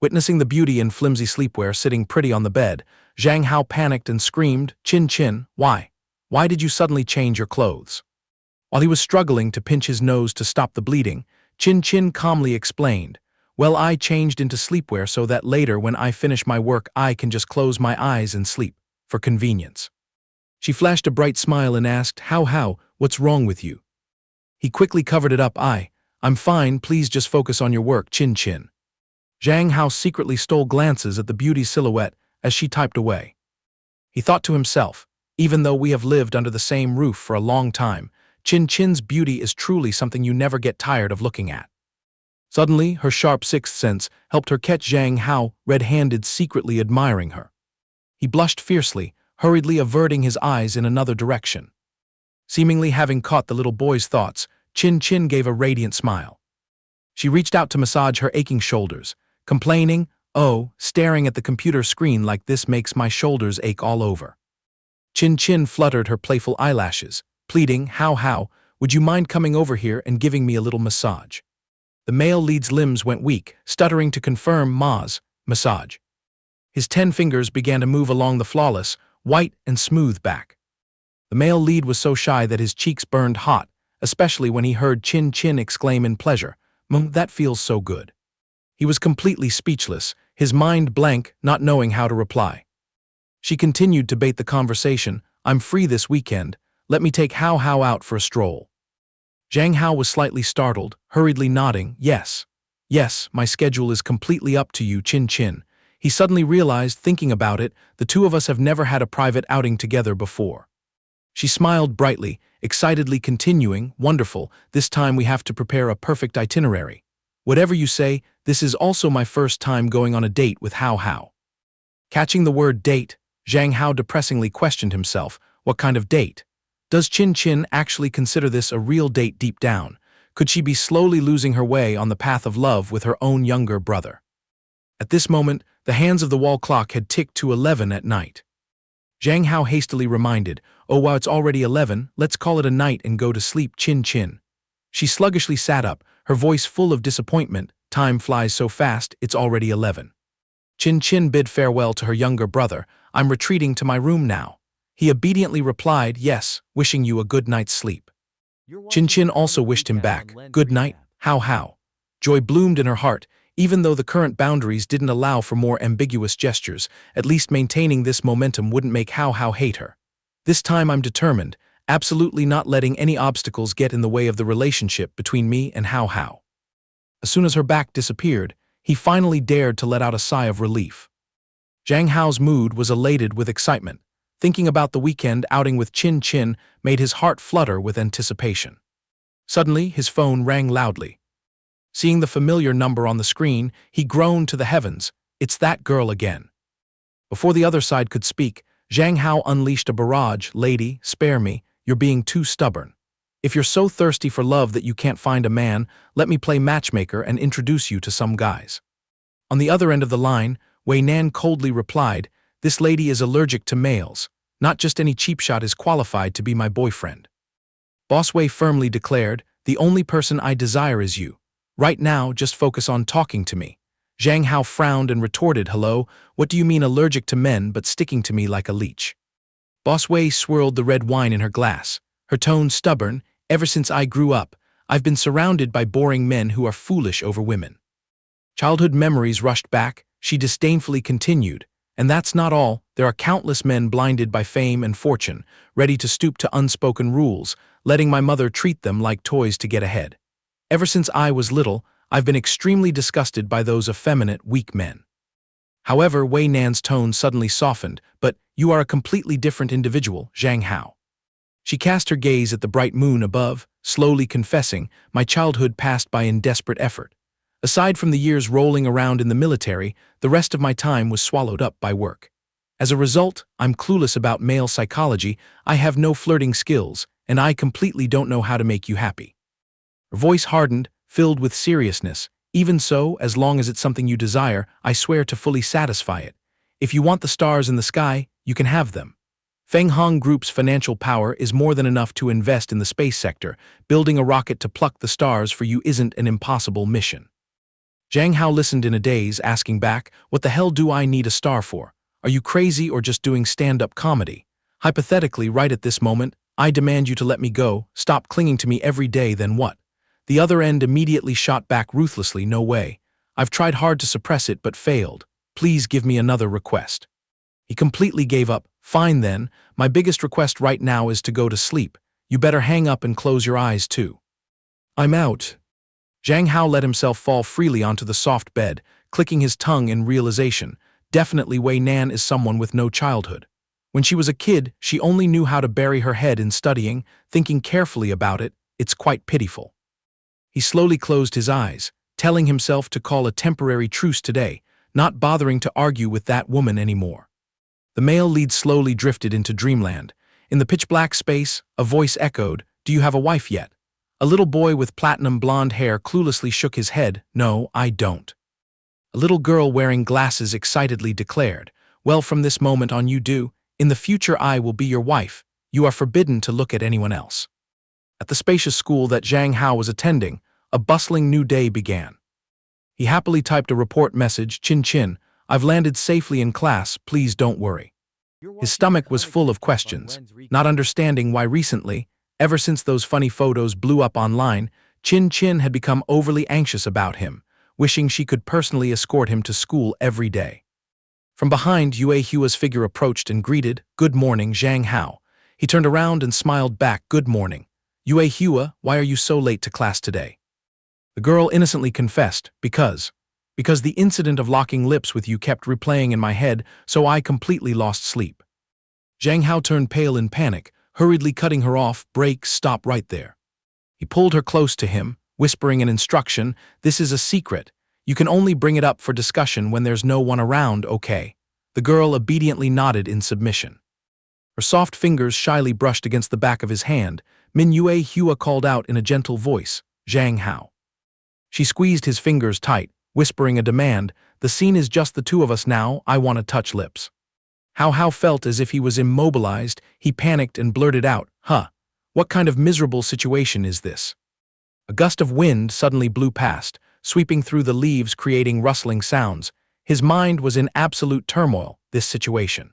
Witnessing the beauty in flimsy sleepwear sitting pretty on the bed, Zhang Hao panicked and screamed, Chin, why? Why did you suddenly change your clothes?" While he was struggling to pinch his nose to stop the bleeding, Chin calmly explained, "Well, I changed into sleepwear so that later when I finish my work I can just close my eyes and sleep, for convenience." She flashed a bright smile and asked, How, what's wrong with you?" He quickly covered it up, I'm fine, please just focus on your work, Chin. Zhang Hao secretly stole glances at the beauty silhouette as she typed away. He thought to himself, even though we have lived under the same roof for a long time, Chin's beauty is truly something you never get tired of looking at. Suddenly, her sharp sixth sense helped her catch Zhang Hao red-handed secretly admiring her. He blushed fiercely, hurriedly averting his eyes in another direction. Seemingly having caught the little boy's thoughts, Chin gave a radiant smile. She reached out to massage her aching shoulders, complaining, "Oh, staring at the computer screen like this makes my shoulders ache all over." Chin fluttered her playful eyelashes, pleading, How, would you mind coming over here and giving me a little massage?" The male lead's limbs went weak, stuttering to confirm massage. His 10 fingers began to move along the flawless, white and smooth back. The male lead was so shy that his cheeks burned hot, especially when he heard Chin exclaim in pleasure, that feels so good." He was completely speechless, his mind blank, not knowing how to reply. She continued to bait the conversation, "I'm free this weekend, let me take Hao out for a stroll." Zhang Hao was slightly startled, hurriedly nodding, "Yes. Yes, my schedule is completely up to you, Chin Chin. He suddenly realized, thinking about it, the two of us have never had a private outing together before. She smiled brightly, excitedly continuing, wonderful, this time we have to prepare a perfect itinerary. Whatever you say, this is also my first time going on a date with Hao Hao. Catching the word date, Zhang Hao depressingly questioned himself, what kind of date? Does Chin Chin actually consider this a real date deep down? Could she be slowly losing her way on the path of love with her own younger brother? At this moment, the hands of the wall clock had ticked to 11 at night. Zhang Hao hastily reminded, oh wow, it's already 11, let's call it a night and go to sleep, Chin Chin. She sluggishly sat up, her voice full of disappointment, time flies so fast, it's already 11. Chin Chin bid farewell to her younger brother, I'm retreating to my room now. He obediently replied, yes, wishing you a good night's sleep. Chin Chin also wished him back, good night, Hao Hao. Joy bloomed in her heart, even though the current boundaries didn't allow for more ambiguous gestures, at least maintaining this momentum wouldn't make Hao Hao hate her. This time I'm determined, absolutely not letting any obstacles get in the way of the relationship between me and Hao Hao. As soon as her back disappeared, he finally dared to let out a sigh of relief. Zhang Hao's mood was elated with excitement. Thinking about the weekend outing with Chin Chin made his heart flutter with anticipation. Suddenly, his phone rang loudly. Seeing the familiar number on the screen, he groaned to the heavens, it's that girl again. Before the other side could speak, Zhang Hao unleashed a barrage, lady, spare me, you're being too stubborn. If you're so thirsty for love that you can't find a man, let me play matchmaker and introduce you to some guys. On the other end of the line, Wei Nan coldly replied, this lady is allergic to males. Not just any cheap shot is qualified to be my boyfriend. Boss Wei firmly declared, the only person I desire is you. Right now, just focus on talking to me. Zhang Hao frowned and retorted, hello, what do you mean allergic to men but sticking to me like a leech? Boss Wei swirled the red wine in her glass, her tone stubborn, ever since I grew up, I've been surrounded by boring men who are foolish over women. Childhood memories rushed back, she disdainfully continued, and that's not all, there are countless men blinded by fame and fortune, ready to stoop to unspoken rules, letting my mother treat them like toys to get ahead. Ever since I was little, I've been extremely disgusted by those effeminate, weak men. However, Wei Nan's tone suddenly softened, but you are a completely different individual, Zhang Hao. She cast her gaze at the bright moon above, slowly confessing, my childhood passed by in desperate effort. Aside from the years rolling around in the military, the rest of my time was swallowed up by work. As a result, I'm clueless about male psychology, I have no flirting skills, and I completely don't know how to make you happy. Her voice hardened, filled with seriousness. Even so, as long as it's something you desire, I swear to fully satisfy it. If you want the stars in the sky, you can have them. Feng Hong Group's financial power is more than enough to invest in the space sector. Building a rocket to pluck the stars for you isn't an impossible mission. Zhang Hao listened in a daze, asking back, what the hell do I need a star for? Are you crazy or just doing stand-up comedy? Hypothetically, right at this moment, I demand you to let me go, stop clinging to me every day, then what? The other end immediately shot back ruthlessly, no way. I've tried hard to suppress it but failed. Please give me another request. He completely gave up. Fine then, my biggest request right now is to go to sleep. You better hang up and close your eyes too. I'm out. Zhang Hao let himself fall freely onto the soft bed, clicking his tongue in realization. Definitely Wei Nan is someone with no childhood. When she was a kid, she only knew how to bury her head in studying, thinking carefully about it, it's quite pitiful. He slowly closed his eyes, telling himself to call a temporary truce today, not bothering to argue with that woman anymore. The male lead slowly drifted into dreamland. In the pitch-black space, a voice echoed, do you have a wife yet? A little boy with platinum blonde hair cluelessly shook his head, no, I don't. A little girl wearing glasses excitedly declared, well, from this moment on you do. In the future I will be your wife. You are forbidden to look at anyone else. At the spacious school that Zhang Hao was attending, a bustling new day began. He happily typed a report message, Chin Chin, I've landed safely in class, please don't worry. His stomach was full of questions, not understanding why recently, ever since those funny photos blew up online, Chin Chin had become overly anxious about him, wishing she could personally escort him to school every day. From behind, Yue Hua's figure approached and greeted, good morning, Zhang Hao. He turned around and smiled back, good morning. Yue Hua, why are you so late to class today? The girl innocently confessed, because the incident of locking lips with you kept replaying in my head, so I completely lost sleep. Zhang Hao turned pale in panic, hurriedly cutting her off. Break, stop right there. He pulled her close to him, whispering an instruction. This is a secret. You can only bring it up for discussion when there's no one around, okay? The girl obediently nodded in submission. Her soft fingers shyly brushed against the back of his hand. Min Yue Hua called out in a gentle voice, Zhang Hao. She squeezed his fingers tight, whispering a demand. The scene is just the two of us now, I want to touch lips. Hao felt as if he was immobilized. He panicked and blurted out, what kind of miserable situation is this? A gust of wind suddenly blew past, sweeping through the leaves creating rustling sounds. His mind was in absolute turmoil, this situation.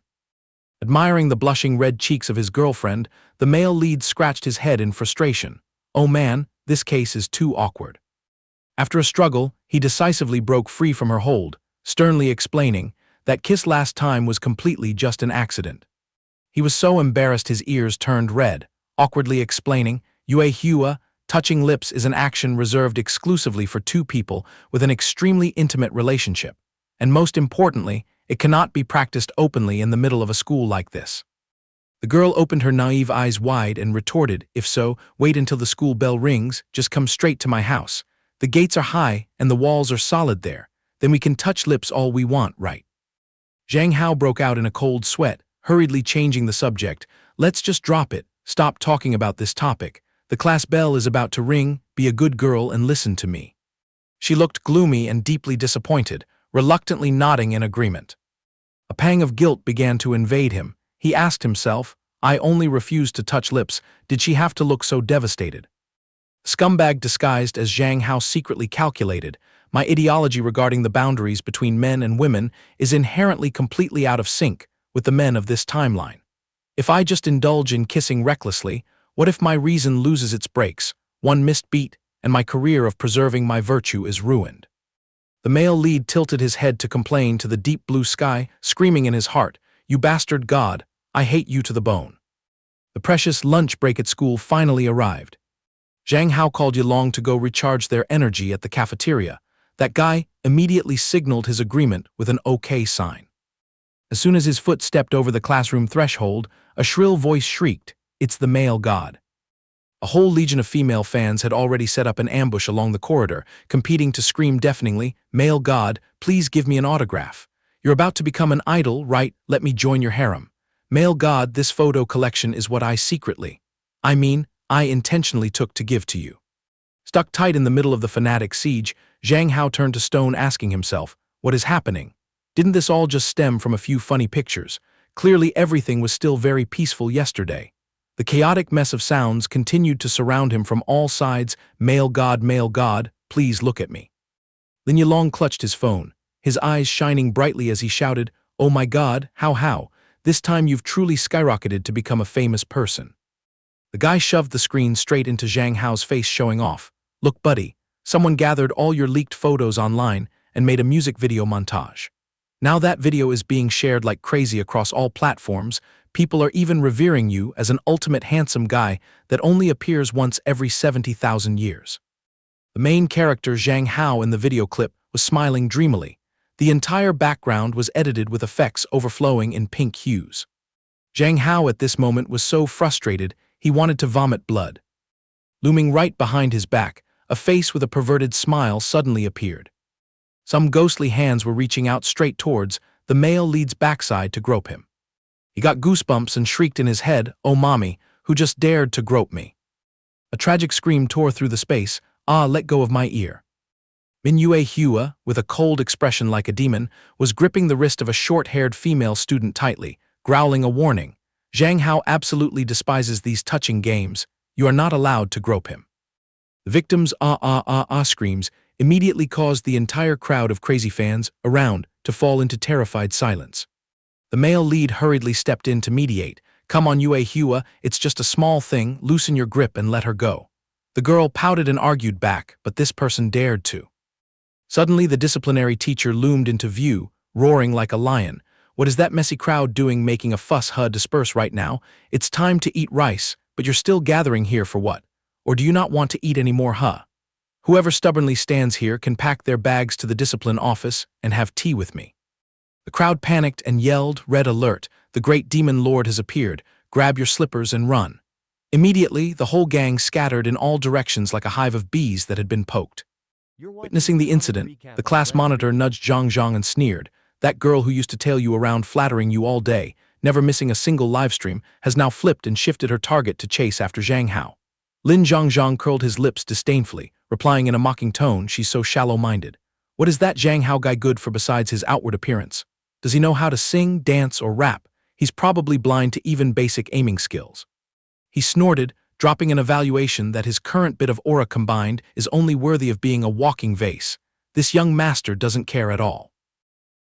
Admiring the blushing red cheeks of his girlfriend, the male lead scratched his head in frustration. Oh man, this case is too awkward. After a struggle, he decisively broke free from her hold, sternly explaining, that kiss last time was completely just an accident. He was so embarrassed his ears turned red, awkwardly explaining, Yue Hua, touching lips is an action reserved exclusively for two people with an extremely intimate relationship, and most importantly, it cannot be practiced openly in the middle of a school like this. The girl opened her naive eyes wide and retorted, if so, wait until the school bell rings, just come straight to my house. The gates are high and the walls are solid there, then we can touch lips all we want, right? Zhang Hao broke out in a cold sweat, hurriedly changing the subject. Let's just drop it, stop talking about this topic. The class bell is about to ring, be a good girl and listen to me. She looked gloomy and deeply disappointed, reluctantly nodding in agreement. A pang of guilt began to invade him. He asked himself, I only refused to touch lips, did she have to look so devastated? Scumbag disguised as Zhang Hao secretly calculated, my ideology regarding the boundaries between men and women is inherently completely out of sync with the men of this timeline. If I just indulge in kissing recklessly, what if my reason loses its brakes, one missed beat, and my career of preserving my virtue is ruined? The male lead tilted his head to complain to the deep blue sky, screaming in his heart, you bastard god, I hate you to the bone. The precious lunch break at school finally arrived. Zhang Hao called Yilong to go recharge their energy at the cafeteria. That guy immediately signaled his agreement with an OK sign. As soon as his foot stepped over the classroom threshold, a shrill voice shrieked, it's the male god. A whole legion of female fans had already set up an ambush along the corridor, competing to scream deafeningly, male god, please give me an autograph. You're about to become an idol, right? Let me join your harem. Male god, this photo collection is what I intentionally took to give to you. Stuck tight in the middle of the fanatic siege, Zhang Hao turned to stone asking himself, what is happening? Didn't this all just stem from a few funny pictures? Clearly everything was still very peaceful yesterday. The chaotic mess of sounds continued to surround him from all sides. Male god, please look at me. Lin Yilong clutched his phone, his eyes shining brightly as he shouted, oh my god, how, this time you've truly skyrocketed to become a famous person. The guy shoved the screen straight into Zhang Hao's face, showing off. Look buddy, someone gathered all your leaked photos online and made a music video montage. Now that video is being shared like crazy across all platforms. People are even revering you as an ultimate handsome guy that only appears once every 70,000 years. The main character Zhang Hao in the video clip was smiling dreamily. The entire background was edited with effects overflowing in pink hues. Zhang Hao at this moment was so frustrated he wanted to vomit blood. Looming right behind his back, a face with a perverted smile suddenly appeared. Some ghostly hands were reaching out straight towards the male lead's backside to grope him. He got goosebumps and shrieked in his head, oh mommy, who just dared to grope me? A tragic scream tore through the space, let go of my ear. Min Yue Hua, with a cold expression like a demon, was gripping the wrist of a short-haired female student tightly, growling a warning. Zhang Hao absolutely despises these touching games. You are not allowed to grope him. The victim's screams immediately caused the entire crowd of crazy fans around to fall into terrified silence. The male lead hurriedly stepped in to mediate. Come on Yue Hua, it's just a small thing, loosen your grip and let her go. The girl pouted and argued back, but this person dared to. Suddenly the disciplinary teacher loomed into view, roaring like a lion. What is that messy crowd doing making a fuss? Disperse right now. It's time to eat rice, but you're still gathering here for what? Or do you not want to eat any more? Whoever stubbornly stands here can pack their bags to the discipline office and have tea with me." The crowd panicked and yelled, "Red alert! The great demon lord has appeared. Grab your slippers and run." Immediately, the whole gang scattered in all directions like a hive of bees that had been poked. Witnessing the incident, the class monitor nudged Zhang and sneered, "That girl who used to tail you around flattering you all day, never missing a single livestream, has now flipped and shifted her target to chase after Zhang Hao." Lin Zhang curled his lips disdainfully, replying in a mocking tone, "She's so shallow-minded. What is that Zhang Hao guy good for besides his outward appearance? Does he know how to sing, dance, or rap? He's probably blind to even basic aiming skills." He snorted, dropping an evaluation that his current bit of aura combined is only worthy of being a walking vase. This young master doesn't care at all.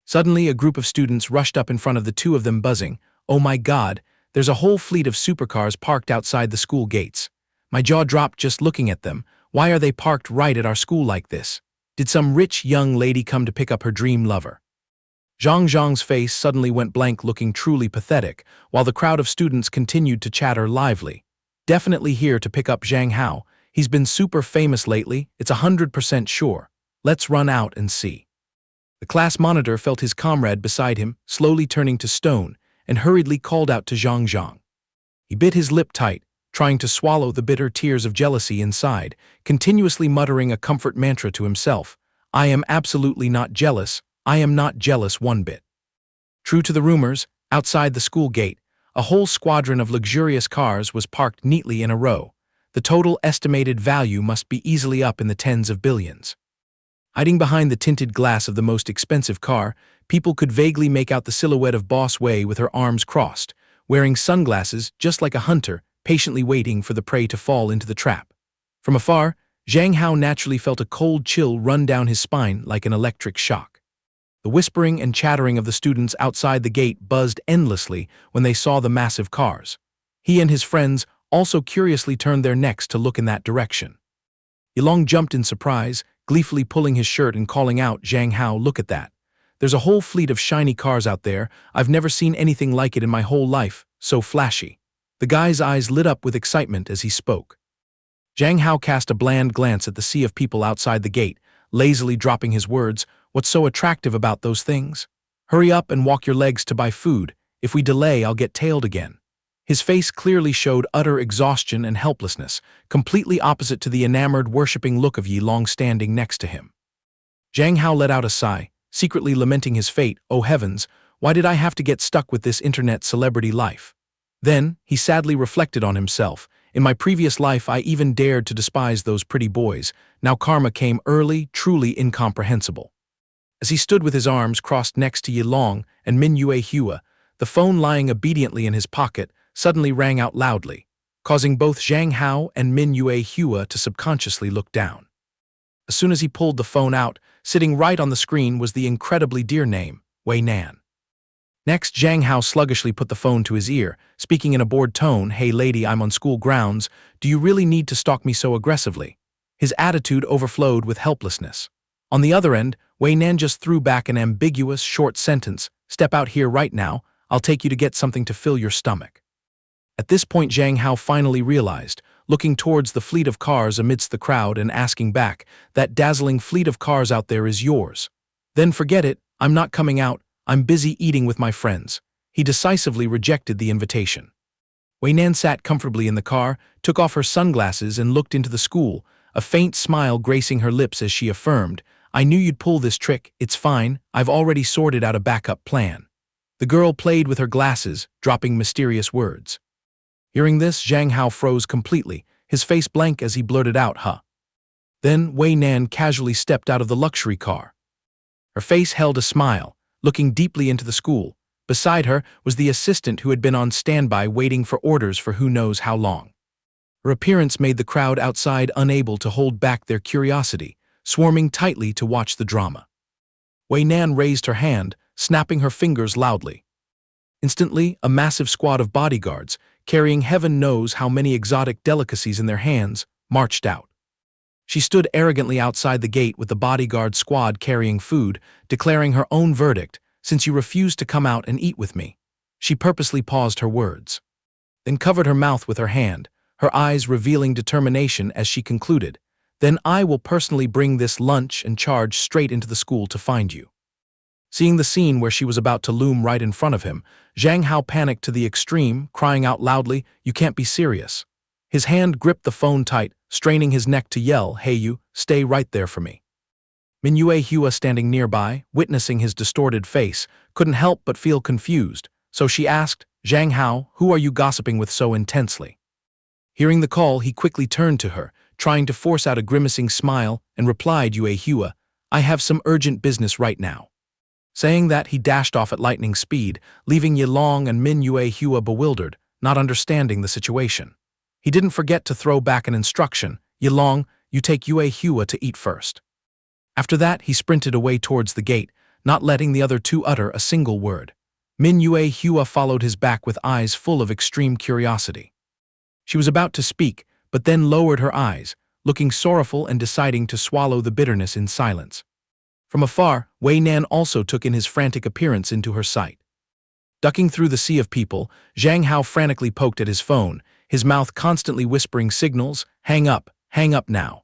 Suddenly, a group of students rushed up in front of the two of them buzzing, "Oh my God, there's a whole fleet of supercars parked outside the school gates." My jaw dropped just looking at them. Why are they parked right at our school like this? Did some rich young lady come to pick up her dream lover? Zhang's face suddenly went blank, looking truly pathetic, while the crowd of students continued to chatter lively. "Definitely here to pick up Zhang Hao. He's been super famous lately, it's 100% sure. Let's run out and see." The class monitor felt his comrade beside him, slowly turning to stone, and hurriedly called out to Zhang. He bit his lip tight, trying to swallow the bitter tears of jealousy inside, continuously muttering a comfort mantra to himself. "I am absolutely not jealous. I am not jealous one bit." True to the rumors, outside the school gate, a whole squadron of luxurious cars was parked neatly in a row. The total estimated value must be easily up in the tens of billions. Hiding behind the tinted glass of the most expensive car, people could vaguely make out the silhouette of Boss Wei with her arms crossed, wearing sunglasses just like a hunter, patiently waiting for the prey to fall into the trap. From afar, Zhang Hao naturally felt a cold chill run down his spine like an electric shock. The whispering and chattering of the students outside the gate buzzed endlessly when they saw the massive cars. He and his friends also curiously turned their necks to look in that direction. Yilong jumped in surprise, gleefully pulling his shirt and calling out, "Zhang Hao, look at that. There's a whole fleet of shiny cars out there. I've never seen anything like it in my whole life, so flashy." The guy's eyes lit up with excitement as he spoke. Zhang Hao cast a bland glance at the sea of people outside the gate, lazily dropping his words, "What's so attractive about those things? Hurry up and walk your legs to buy food. If we delay, I'll get tailed again." His face clearly showed utter exhaustion and helplessness, completely opposite to the enamored, worshipping look of Yilong standing next to him. Zhang Hao let out a sigh, secretly lamenting his fate. "Oh heavens, why did I have to get stuck with this internet celebrity life?" Then, he sadly reflected on himself. "In my previous life, I even dared to despise those pretty boys. Now karma came early, truly incomprehensible." As he stood with his arms crossed next to Yilong and Minhwa Hua, the phone lying obediently in his pocket suddenly rang out loudly, causing both Zhang Hao and Minhwa Hua to subconsciously look down. As soon as he pulled the phone out, sitting right on the screen was the incredibly dear name, Wei Nan. Next, Zhang Hao sluggishly put the phone to his ear, speaking in a bored tone, "Hey lady, I'm on school grounds. Do you really need to stalk me so aggressively?" His attitude overflowed with helplessness. On the other end, Wei Nan just threw back an ambiguous, short sentence, "Step out here right now. I'll take you to get something to fill your stomach." At this point, Zhang Hao finally realized, looking towards the fleet of cars amidst the crowd and asking back, "That dazzling fleet of cars out there is yours?" "Then forget it. I'm not coming out. I'm busy eating with my friends." He decisively rejected the invitation. Wei Nan sat comfortably in the car, took off her sunglasses and looked into the school, a faint smile gracing her lips as she affirmed, "I knew you'd pull this trick. It's fine. I've already sorted out a backup plan." The girl played with her glasses, dropping mysterious words. Hearing this, Zhang Hao froze completely, his face blank as he blurted out, "Huh." Then Wei Nan casually stepped out of the luxury car. Her face held a smile, looking deeply into the school. Beside her was the assistant who had been on standby waiting for orders for who knows how long. Her appearance made the crowd outside unable to hold back their curiosity, swarming tightly to watch the drama. Wei Nan raised her hand, snapping her fingers loudly. Instantly, a massive squad of bodyguards, carrying heaven knows how many exotic delicacies in their hands, marched out. She stood arrogantly outside the gate with the bodyguard squad carrying food, declaring her own verdict, "Since you refuse to come out and eat with me." She purposely paused her words, then covered her mouth with her hand, her eyes revealing determination as she concluded, then I will personally bring this lunch and charge straight into the school to find you." Seeing the scene where she was about to loom right in front of him, Zhang Hao panicked to the extreme, crying out loudly, "You can't be serious." His hand gripped the phone tight, straining his neck to yell, "Hey you, stay right there for me." Minhwa Hua, standing nearby, witnessing his distorted face, couldn't help but feel confused, so she asked, "Zhang Hao, who are you gossiping with so intensely?" Hearing the call, he quickly turned to her, trying to force out a grimacing smile, and replied, "Yue Hua, I have some urgent business right now." Saying that, he dashed off at lightning speed, leaving Yilong and Minhwa Hua bewildered, not understanding the situation. He didn't forget to throw back an instruction, "Yilong, you take Yue Hua to eat first." After that, he sprinted away towards the gate, not letting the other two utter a single word. Minhwa Hua followed his back with eyes full of extreme curiosity. She was about to speak, but then lowered her eyes, looking sorrowful and deciding to swallow the bitterness in silence. From afar, Wei Nan also took in his frantic appearance into her sight. Ducking through the sea of people, Zhang Hao frantically poked at his phone, his mouth constantly whispering signals, hang up now,"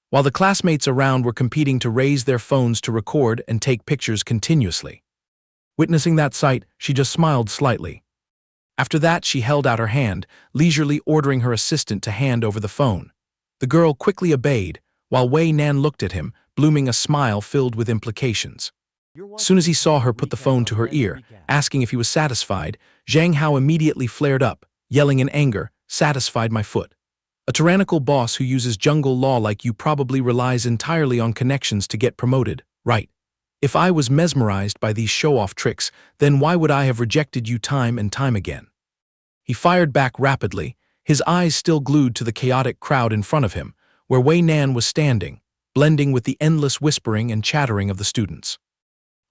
while the classmates around were competing to raise their phones to record and take pictures continuously. Witnessing that sight, she just smiled slightly. After that, she held out her hand, leisurely ordering her assistant to hand over the phone. The girl quickly obeyed, while Wei Nan looked at him, blooming a smile filled with implications. As soon as he saw her put the phone to her ear, asking if he was satisfied, Zhang Hao immediately flared up, yelling in anger, "Satisfied my foot. A tyrannical boss who uses jungle law like you probably relies entirely on connections to get promoted, right? If I was mesmerized by these show-off tricks, then why would I have rejected you time and time again?" He fired back rapidly, his eyes still glued to the chaotic crowd in front of him, where Wei Nan was standing, blending with the endless whispering and chattering of the students.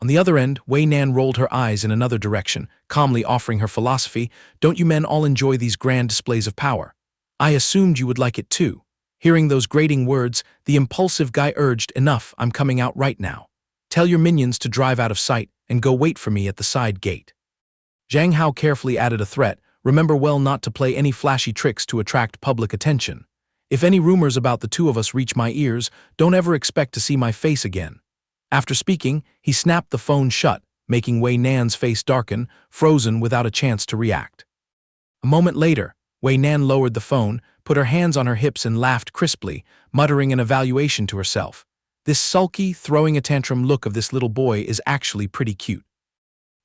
On the other end, Wei Nan rolled her eyes in another direction, calmly offering her philosophy, "Don't you men all enjoy these grand displays of power? I assumed you would like it too." Hearing those grating words, the impulsive guy urged, "Enough, I'm coming out right now. Tell your minions to drive out of sight and go wait for me at the side gate." Zhang Hao carefully added a threat, "Remember well not to play any flashy tricks to attract public attention. If any rumors about the two of us reach my ears, don't ever expect to see my face again." After speaking, he snapped the phone shut, making Wei Nan's face darken, frozen without a chance to react. A moment later, Wei Nan lowered the phone, put her hands on her hips and laughed crisply, muttering an evaluation to herself. "This sulky, throwing a tantrum look of this little boy is actually pretty cute."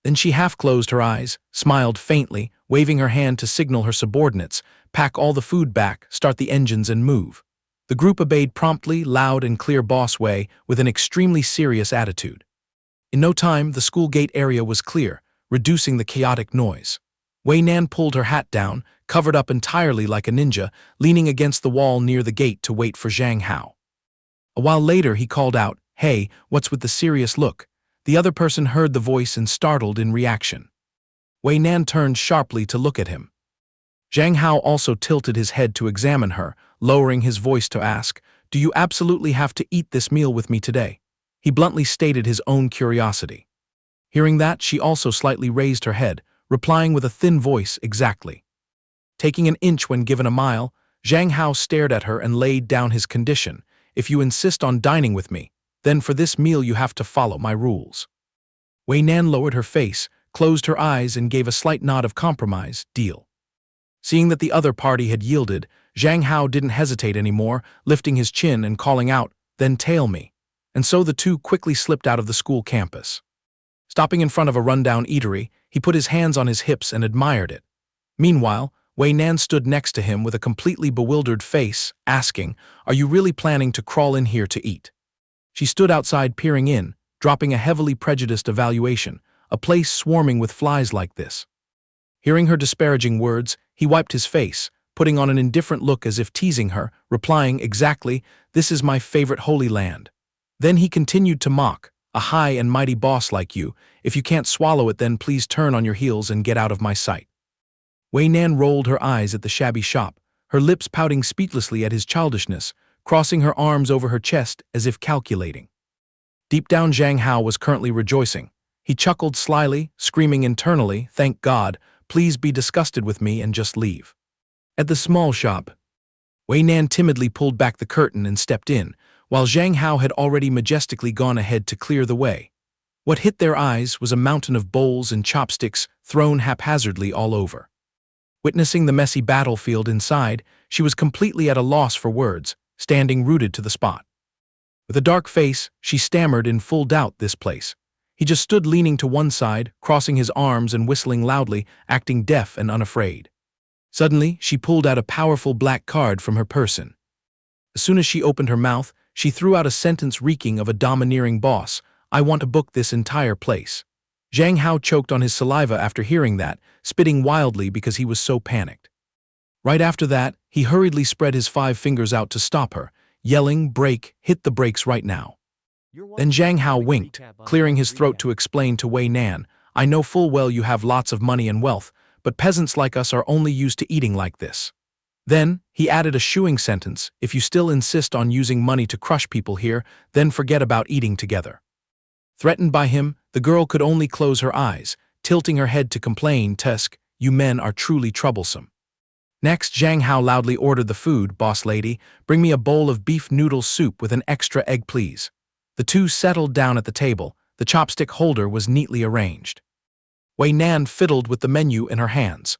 Then she half closed her eyes, smiled faintly, waving her hand to signal her subordinates, "Pack all the food back, start the engines and move." The group obeyed promptly, loud and clear boss Wei, with an extremely serious attitude. In no time, the school gate area was clear, reducing the chaotic noise. Wei Nan pulled her hat down, covered up entirely like a ninja, leaning against the wall near the gate to wait for Zhang Hao. A while later, he called out, "Hey, what's with the serious look?" The other person heard the voice and startled in reaction. Wei Nan turned sharply to look at him. Zhang Hao also tilted his head to examine her, lowering his voice to ask, "Do you absolutely have to eat this meal with me today?" He bluntly stated his own curiosity. Hearing that, she also slightly raised her head, replying with a thin voice, "Exactly." Taking an inch when given a mile, Zhang Hao stared at her and laid down his condition, "If you insist on dining with me, then for this meal you have to follow my rules." Wei Nan lowered her face, closed her eyes and gave a slight nod of compromise, "Deal." Seeing that the other party had yielded, Zhang Hao didn't hesitate anymore, lifting his chin and calling out, "Then tail me." And so the two quickly slipped out of the school campus. Stopping in front of a rundown eatery, he put his hands on his hips and admired it. Meanwhile, Wei Nan stood next to him with a completely bewildered face, asking, "Are you really planning to crawl in here to eat?" She stood outside peering in, dropping a heavily prejudiced evaluation, a place swarming with flies like this. Hearing her disparaging words, he wiped his face, putting on an indifferent look as if teasing her, replying, "Exactly, this is my favorite holy land." Then he continued to mock, "A high and mighty boss like you, if you can't swallow it then please turn on your heels and get out of my sight." Wei Nan rolled her eyes at the shabby shop, her lips pouting speechlessly at his childishness, crossing her arms over her chest as if calculating. Deep down, Zhang Hao was currently rejoicing. He chuckled slyly, screaming internally, "Thank God, please be disgusted with me and just leave." At the small shop, Wei Nan timidly pulled back the curtain and stepped in, while Zhang Hao had already majestically gone ahead to clear the way. What hit their eyes was a mountain of bowls and chopsticks thrown haphazardly all over. Witnessing the messy battlefield inside, she was completely at a loss for words, standing rooted to the spot. With a dark face, she stammered in full doubt this place. He just stood leaning to one side, crossing his arms and whistling loudly, acting deaf and unafraid. Suddenly, she pulled out a powerful black card from her person. As soon as she opened her mouth, she threw out a sentence reeking of a domineering boss. "I want to book this entire place." Zhang Hao choked on his saliva after hearing that, spitting wildly because he was so panicked. Right after that, he hurriedly spread his 5 fingers out to stop her, yelling, "Break, hit the brakes right now." Then Zhang Hao winked, clearing his throat to explain to Wei Nan, "I know full well you have lots of money and wealth, but peasants like us are only used to eating like this." Then, he added a shooing sentence, "If you still insist on using money to crush people here, then forget about eating together." Threatened by him, the girl could only close her eyes, tilting her head to complain, "Tusk, you men are truly troublesome." Next, Zhang Hao loudly ordered the food. "Boss lady, bring me a bowl of beef noodle soup with an extra egg please." The two settled down at the table. The chopstick holder was neatly arranged. Wei Nan fiddled with the menu in her hands.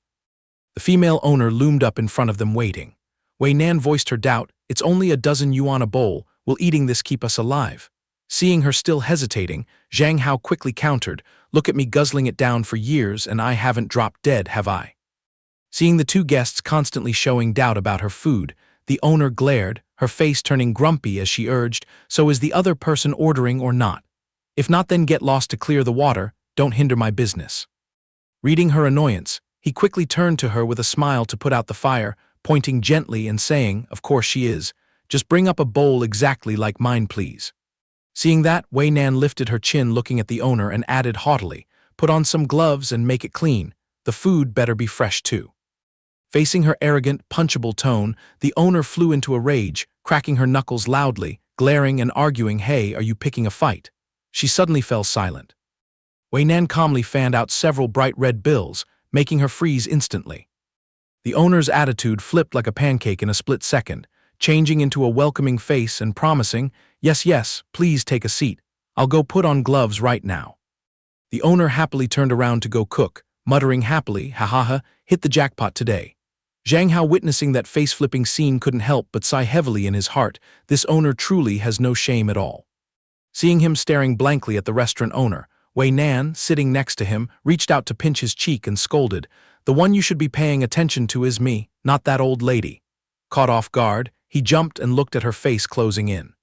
The female owner loomed up in front of them waiting. Wei Nan voiced her doubt, "It's only a dozen yuan a bowl, will eating this keep us alive?" Seeing her still hesitating, Zhang Hao quickly countered, "Look at me guzzling it down for years and I haven't dropped dead, have I?" Seeing the two guests constantly showing doubt about her food, the owner glared, her face turning grumpy as she urged, "So is the other person ordering or not? If not, then get lost to clear the water, don't hinder my business." Reading her annoyance, he quickly turned to her with a smile to put out the fire, pointing gently and saying, "Of course she is. Just bring up a bowl exactly like mine, please." Seeing that, Wei Nan lifted her chin looking at the owner and added haughtily, "Put on some gloves and make it clean. The food better be fresh too." Facing her arrogant, punchable tone, the owner flew into a rage, cracking her knuckles loudly, glaring and arguing, "Hey, are you picking a fight?" She suddenly fell silent. Wei Nan calmly fanned out several bright red bills, making her freeze instantly. The owner's attitude flipped like a pancake in a split second, changing into a welcoming face and promising, "Yes, yes, please take a seat. I'll go put on gloves right now." The owner happily turned around to go cook, muttering happily, "Ha ha ha, hit the jackpot today." Zhang Hao, witnessing that face-flipping scene, couldn't help but sigh heavily in his heart. This owner truly has no shame at all. Seeing him staring blankly at the restaurant owner, Wei Nan, sitting next to him, reached out to pinch his cheek and scolded, "The one you should be paying attention to is me, not that old lady." Caught off guard, he jumped and looked at her face closing in.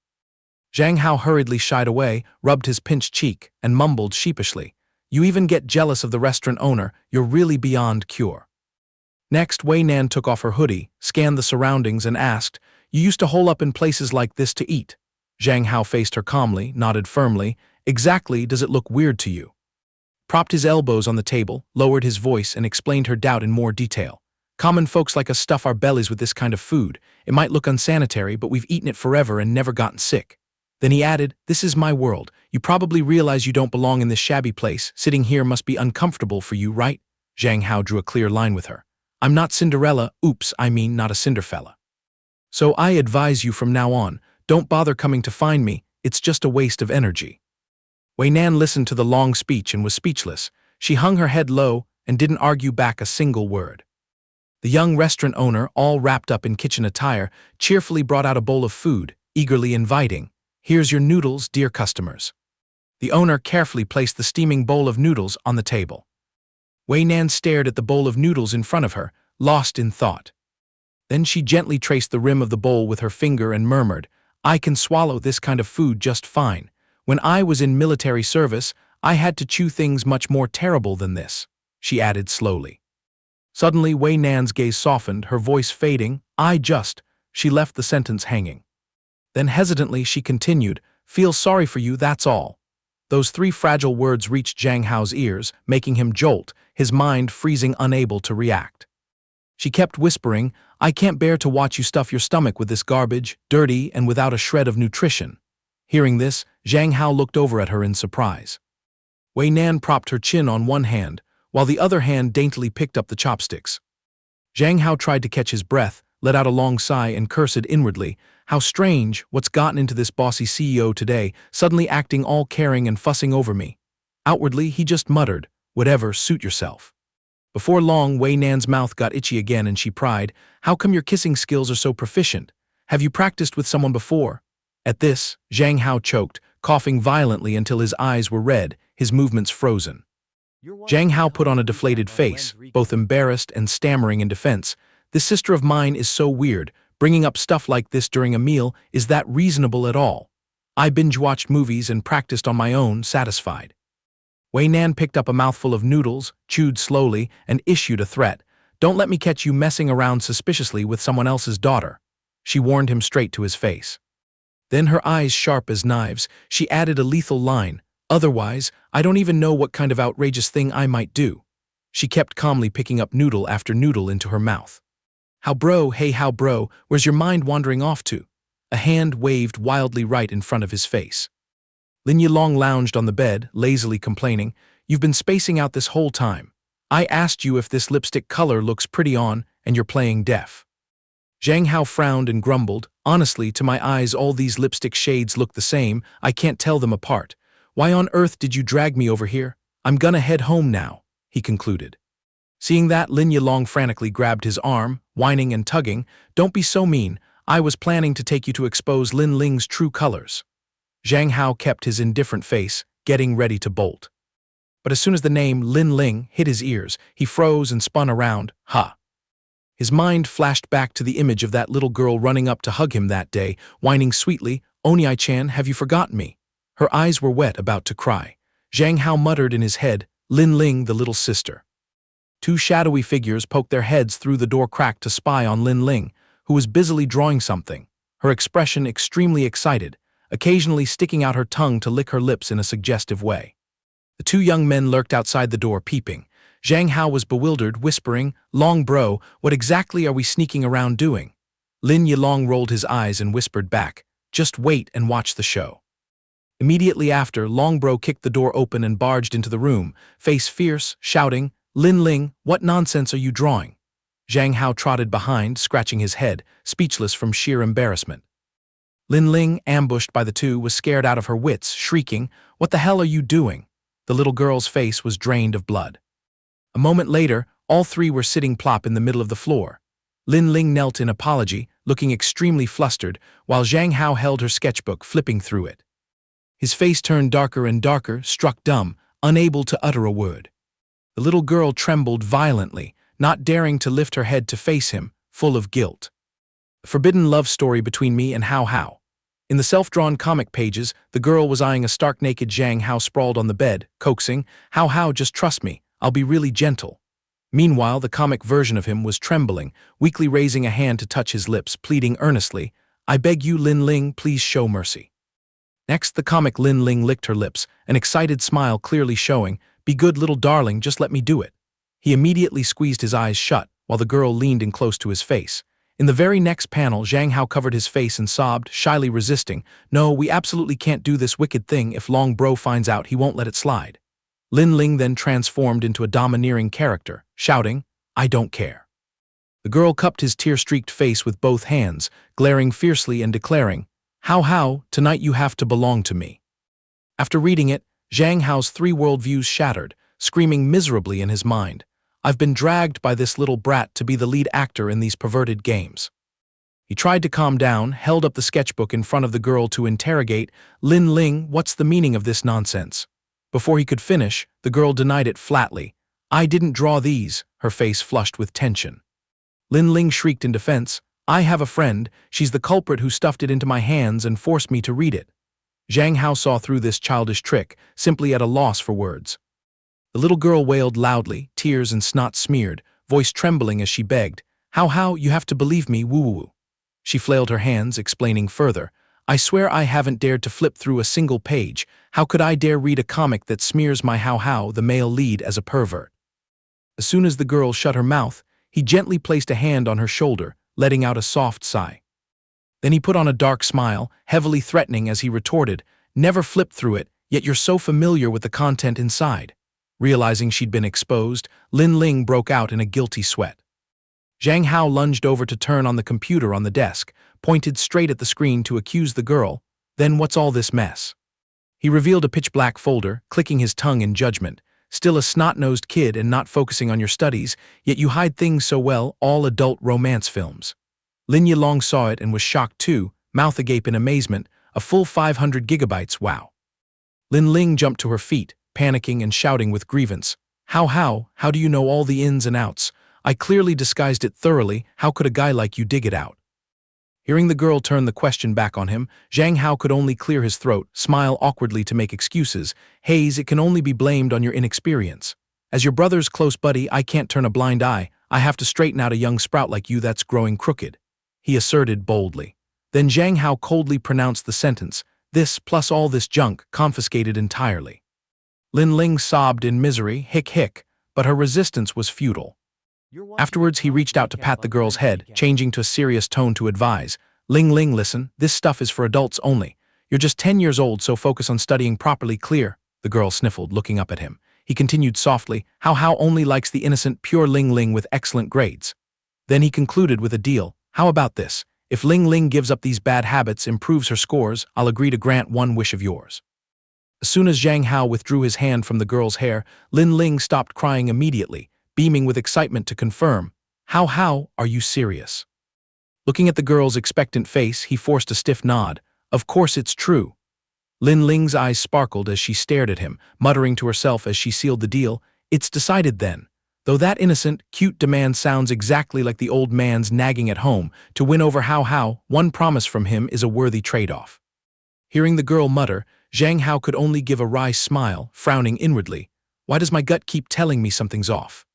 Zhang Hao hurriedly shied away, rubbed his pinched cheek, and mumbled sheepishly, "You even get jealous of the restaurant owner, you're really beyond cure." Next, Wei Nan took off her hoodie, scanned the surroundings and asked, "You used to hole up in places like this to eat?" Zhang Hao faced her calmly, nodded firmly, "Exactly, does it look weird to you?" Propped his elbows on the table, lowered his voice and explained her doubt in more detail. "Common folks like us stuff our bellies with this kind of food. It might look unsanitary, but we've eaten it forever and never gotten sick." Then he added, "This is my world. You probably realize you don't belong in this shabby place. Sitting here must be uncomfortable for you, right?" Zhang Hao drew a clear line with her. "I'm not Cinderella, oops, I mean not a Cinderfella. So I advise you from now on, don't bother coming to find me, it's just a waste of energy." Wei Nan listened to the long speech and was speechless. She hung her head low and didn't argue back a single word. The young restaurant owner, all wrapped up in kitchen attire, cheerfully brought out a bowl of food, eagerly inviting, "Here's your noodles, dear customers." The owner carefully placed the steaming bowl of noodles on the table. Wei Nan stared at the bowl of noodles in front of her, lost in thought. Then she gently traced the rim of the bowl with her finger and murmured, "I can swallow this kind of food just fine. When I was in military service, I had to chew things much more terrible than this," she added slowly. Suddenly, Wei Nan's gaze softened, her voice fading, She left the sentence hanging. Then hesitantly she continued, "Feel sorry for you, that's all." Those 3 fragile words reached Zhang Hao's ears, making him jolt, his mind freezing, unable to react. She kept whispering, "I can't bear to watch you stuff your stomach with this garbage, dirty and without a shred of nutrition." Hearing this, Zhang Hao looked over at her in surprise. Wei Nan propped her chin on one hand, while the other hand daintily picked up the chopsticks. Zhang Hao tried to catch his breath, let out a long sigh and cursed inwardly. How strange, what's gotten into this bossy CEO today, suddenly acting all caring and fussing over me. Outwardly, he just muttered, "Whatever, suit yourself." Before long, Wei Nan's mouth got itchy again and she pried, "How come your kissing skills are so proficient? Have you practiced with someone before?" At this, Zhang Hao choked, coughing violently until his eyes were red, his movements frozen. Zhang Hao put on a deflated face, both embarrassed and stammering in defense. "This sister of mine is so weird. Bringing up stuff like this during a meal, is that reasonable at all? I binge-watched movies and practiced on my own, satisfied." Wei Nan picked up a mouthful of noodles, chewed slowly, and issued a threat. "Don't let me catch you messing around suspiciously with someone else's daughter." She warned him straight to his face. Then, her eyes sharp as knives, she added a lethal line, "Otherwise, I don't even know what kind of outrageous thing I might do." She kept calmly picking up noodle after noodle into her mouth. "How bro, hey how bro, where's your mind wandering off to?" A hand waved wildly right in front of his face. Lin Yilong lounged on the bed, lazily complaining, "You've been spacing out this whole time. I asked you if this lipstick color looks pretty on, and you're playing deaf." Zhang Hao frowned and grumbled, "Honestly, to my eyes all these lipstick shades look the same, I can't tell them apart. Why on earth did you drag me over here? I'm gonna head home now," he concluded. Seeing that, Lin Yilong frantically grabbed his arm, whining and tugging, "Don't be so mean, I was planning to take you to expose Lin Ling's true colors." Zhang Hao kept his indifferent face, getting ready to bolt. But as soon as the name Lin Ling hit his ears, he froze and spun around, "Ha!" His mind flashed back to the image of that little girl running up to hug him that day, whining sweetly, "Onyai-chan, have you forgotten me?" Her eyes were wet, about to cry. Zhang Hao muttered in his head, "Lin Ling, the little sister." Two shadowy figures poked their heads through the door crack to spy on Lin Ling, who was busily drawing something, her expression extremely excited, occasionally sticking out her tongue to lick her lips in a suggestive way. The two young men lurked outside the door, peeping. Zhang Hao was bewildered, whispering, "Long bro, what exactly are we sneaking around doing?" Lin Yilong rolled his eyes and whispered back, "Just wait and watch the show." Immediately after, Long bro kicked the door open and barged into the room, face fierce, shouting, "Lin Ling, what nonsense are you drawing?" Zhang Hao trotted behind, scratching his head, speechless from sheer embarrassment. Lin Ling, ambushed by the two, was scared out of her wits, shrieking, "What the hell are you doing?" The little girl's face was drained of blood. A moment later, all three were sitting plop in the middle of the floor. Lin Ling knelt in apology, looking extremely flustered, while Zhang Hao held her sketchbook, flipping through it. His face turned darker and darker, struck dumb, unable to utter a word. The little girl trembled violently, not daring to lift her head to face him, full of guilt. A forbidden love story between me and Hao Hao. In the self-drawn comic pages, the girl was eyeing a stark-naked Zhang Hao sprawled on the bed, coaxing, "Hao Hao, just trust me. I'll be really gentle." Meanwhile, the comic version of him was trembling, weakly raising a hand to touch his lips, pleading earnestly, "I beg you, Lin Ling, please show mercy." Next, the comic Lin Ling licked her lips, an excited smile clearly showing, "Be good, little darling, just let me do it." He immediately squeezed his eyes shut, while the girl leaned in close to his face. In the very next panel, Zhang Hao covered his face and sobbed, shyly resisting, "No, we absolutely can't do this wicked thing. If Long Bro finds out, he won't let it slide." Lin Ling then transformed into a domineering character, shouting, "I don't care." The girl cupped his tear-streaked face with both hands, glaring fiercely and declaring, "Hao Hao, tonight you have to belong to me." After reading it, Zhang Hao's three worldviews shattered, screaming miserably in his mind, "I've been dragged by this little brat to be the lead actor in these perverted games." He tried to calm down, held up the sketchbook in front of the girl to interrogate, "Lin Ling, what's the meaning of this nonsense?" Before he could finish, the girl denied it flatly. "I didn't draw these," her face flushed with tension. Lin Ling shrieked in defense, "I have a friend, she's the culprit who stuffed it into my hands and forced me to read it." Zhang Hao saw through this childish trick, simply at a loss for words. The little girl wailed loudly, tears and snot smeared, voice trembling as she begged, "Hao Hao, you have to believe me, woo-woo-woo." She flailed her hands, explaining further, "I swear I haven't dared to flip through a single page. How could I dare read a comic that smears my Hao Hao, the male lead, as a pervert?" As soon as the girl shut her mouth, he gently placed a hand on her shoulder, letting out a soft sigh. Then he put on a dark smile, heavily threatening as he retorted, "Never flipped through it, yet you're so familiar with the content inside." Realizing she'd been exposed, Lin Ling broke out in a guilty sweat. Zhang Hao lunged over to turn on the computer on the desk, pointed straight at the screen to accuse the girl. Then what's all this mess? He revealed a pitch-black folder, clicking his tongue in judgment. Still a snot-nosed kid and not focusing on your studies, yet you hide things so well, all adult romance films. Lin Yilong saw it and was shocked too, mouth agape in amazement, a full 500 gigabytes, wow. Lin Ling jumped to her feet, panicking and shouting with grievance. How do you know all the ins and outs? I clearly disguised it thoroughly, how could a guy like you dig it out? Hearing the girl turn the question back on him, Zhang Hao could only clear his throat, smile awkwardly to make excuses. Hayes, it can only be blamed on your inexperience. As your brother's close buddy, I can't turn a blind eye. I have to straighten out a young sprout like you that's growing crooked, he asserted boldly. Then Zhang Hao coldly pronounced the sentence, this plus all this junk confiscated entirely. Lin Ling sobbed in misery, hick, but her resistance was futile. Afterwards, he reached out to pat the girl's head, changing to a serious tone to advise. Ling, listen, this stuff is for adults only. You're just 10 years old, so focus on studying properly, clear? The girl sniffled, looking up at him. He continued softly, How only likes the innocent, pure Ling with excellent grades. Then he concluded with a deal. How about this? If Ling gives up these bad habits, improves her scores, I'll agree to grant one wish of yours. As soon as Zhang Hao withdrew his hand from the girl's hair, Lin Ling stopped crying immediately, beaming with excitement to confirm. How, are you serious? Looking at the girl's expectant face, he forced a stiff nod. Of course it's true. Lin Ling's eyes sparkled as she stared at him, muttering to herself as she sealed the deal, it's decided then. Though that innocent, cute demand sounds exactly like the old man's nagging at home, to win over How, one promise from him is a worthy trade-off. Hearing the girl mutter, Zhang Hao could only give a wry smile, frowning inwardly. Why does my gut keep telling me something's off?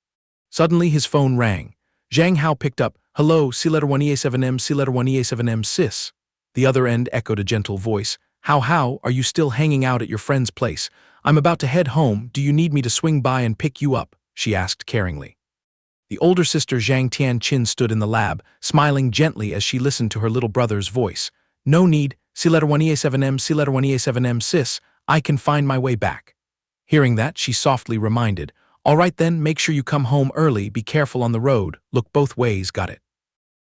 Suddenly his phone rang. Zhang Hao picked up, hello, C-1EA7M, C-1EA7M, sis. The other end echoed a gentle voice. How, are you still hanging out at your friend's place? I'm about to head home, do you need me to swing by and pick you up? She asked caringly. The older sister Zhang Tianqin stood in the lab, smiling gently as she listened to her little brother's voice. No need, C-1EA7M, C-1EA7M, sis, I can find my way back. Hearing that, she softly reminded, all right then, make sure you come home early, be careful on the road, look both ways, got it?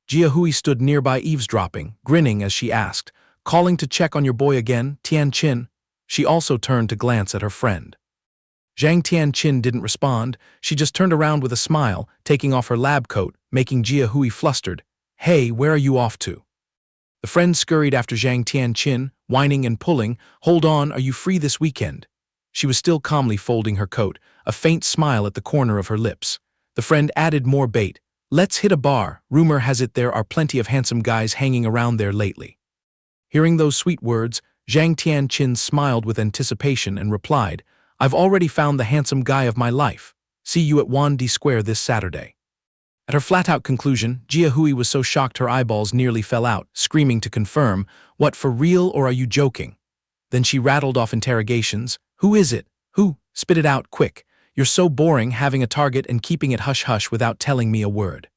Jia Hui stood nearby eavesdropping, grinning as she asked, calling to check on your boy again, Tianqin? She also turned to glance at her friend. Zhang Tianqin didn't respond, she just turned around with a smile, taking off her lab coat, making Jia Hui flustered. Hey, where are you off to? The friend scurried after Zhang Tianqin, whining and pulling, hold on, are you free this weekend? She was still calmly folding her coat, a faint smile at the corner of her lips. The friend added more bait. Let's hit a bar, rumor has it there are plenty of handsome guys hanging around there lately. Hearing those sweet words, Zhang Tianqin smiled with anticipation and replied, I've already found the handsome guy of my life. See you at Yandere Square this Saturday. At her flat-out conclusion, Jia Hui was so shocked her eyeballs nearly fell out, screaming to confirm, what, for real or are you joking? Then she rattled off interrogations. Who is it? Who? Spit it out, quick. You're so boring having a target and keeping it hush-hush without telling me a word.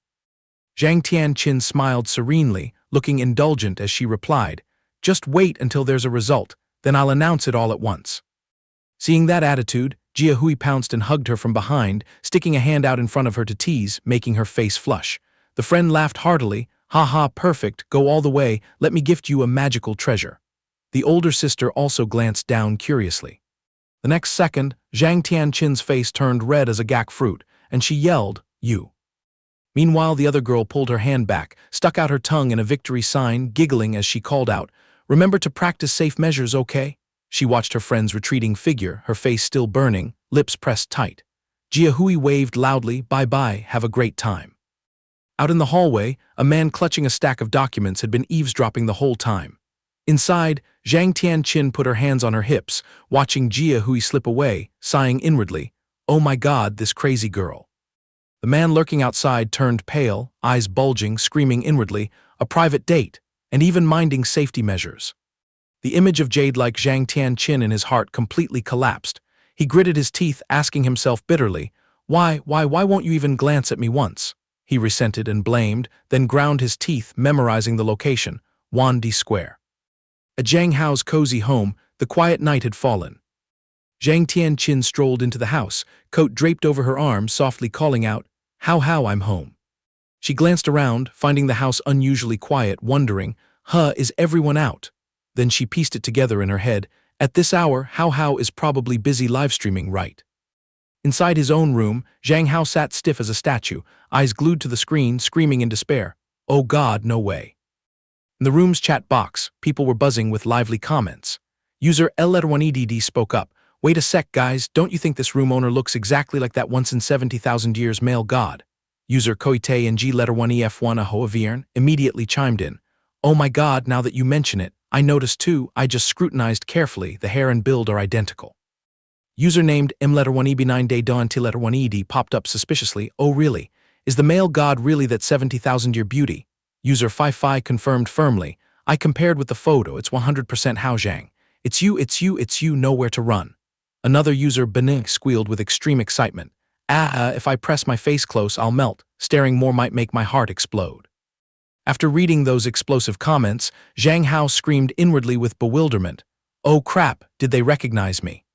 Zhang Tianqin smiled serenely, looking indulgent as she replied, just wait until there's a result, then I'll announce it all at once. Seeing that attitude, Jia Hui pounced and hugged her from behind, sticking a hand out in front of her to tease, making her face flush. The friend laughed heartily, ha, perfect, go all the way, let me gift you a magical treasure. The older sister also glanced down curiously. The next second, Zhang Tianqin's face turned red as a gack fruit, and she yelled, you. Meanwhile, the other girl pulled her hand back, stuck out her tongue in a victory sign, giggling as she called out, remember to practice safe measures, okay? She watched her friend's retreating figure, her face still burning, lips pressed tight. Jia Hui waved loudly, bye-bye, have a great time. Out in the hallway, a man clutching a stack of documents had been eavesdropping the whole time. Inside, Zhang Tianqin put her hands on her hips, watching Jia Hui slip away, sighing inwardly, oh my god, this crazy girl. The man lurking outside turned pale, eyes bulging, screaming inwardly, a private date, and even minding safety measures. The image of jade like Zhang Tianqin in his heart completely collapsed. He gritted his teeth, asking himself bitterly, why won't you even glance at me once? He resented and blamed, then ground his teeth, memorizing the location, Yandere Square. At Zhang Hao's cozy home, the quiet night had fallen. Zhang Tianqin strolled into the house, coat draped over her arm, softly calling out, How, I'm home. She glanced around, finding the house unusually quiet, wondering, is everyone out? Then she pieced it together in her head. At this hour, Zhang Hao is probably busy live-streaming, right? Inside his own room, Zhang Hao sat stiff as a statue, eyes glued to the screen, screaming in despair. Oh God, no way. In the room's chat box, people were buzzing with lively comments. User L1EDD spoke up. Wait a sec, guys, don't you think this room owner looks exactly like that once in 70,000 years male god? User Koite and G1EF1 Ahoaviern immediately chimed in. Oh my God, now that you mention it, I noticed too, I just scrutinized carefully, the hair and build are identical. User named M1EB9Day1T1ED popped up suspiciously. Oh really? Is the male god really that 70,000-year beauty? User Fi confirmed firmly. I compared with the photo, it's 100% Hao Zhang. It's you, nowhere to run. Another user Bening squealed with extreme excitement. If I press my face close, I'll melt. Staring more might make my heart explode. After reading those explosive comments, Zhang Hao screamed inwardly with bewilderment. Oh crap, did they recognize me?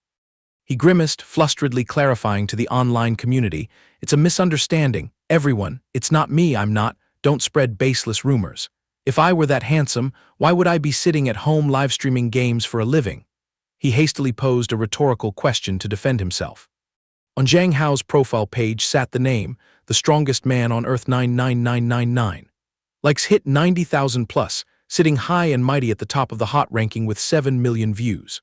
He grimaced, flusteredly clarifying to the online community, it's a misunderstanding, everyone, it's not me, I'm not, don't spread baseless rumors. If I were that handsome, why would I be sitting at home live-streaming games for a living? He hastily posed a rhetorical question to defend himself. On Zhang Hao's profile page sat the name, the strongest man on Earth 99999. Likes hit 90,000 plus, sitting high and mighty at the top of the hot ranking with 7 million views.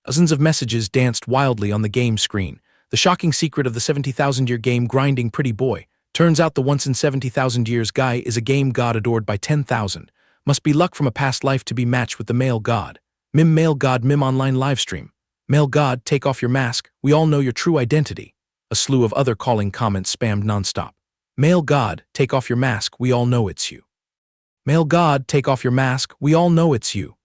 Dozens of messages danced wildly on the game screen. The shocking secret of the 70,000-year game grinding pretty boy. Turns out the once in 70,000 years guy is a game god adored by 10,000. Must be luck from a past life to be matched with the male god. Mim male god mim online livestream. Male god, take off your mask, we all know your true identity. A slew of other calling comments spammed nonstop. Male god, take off your mask, we all know it's you. Male god, take off your mask, we all know it's you.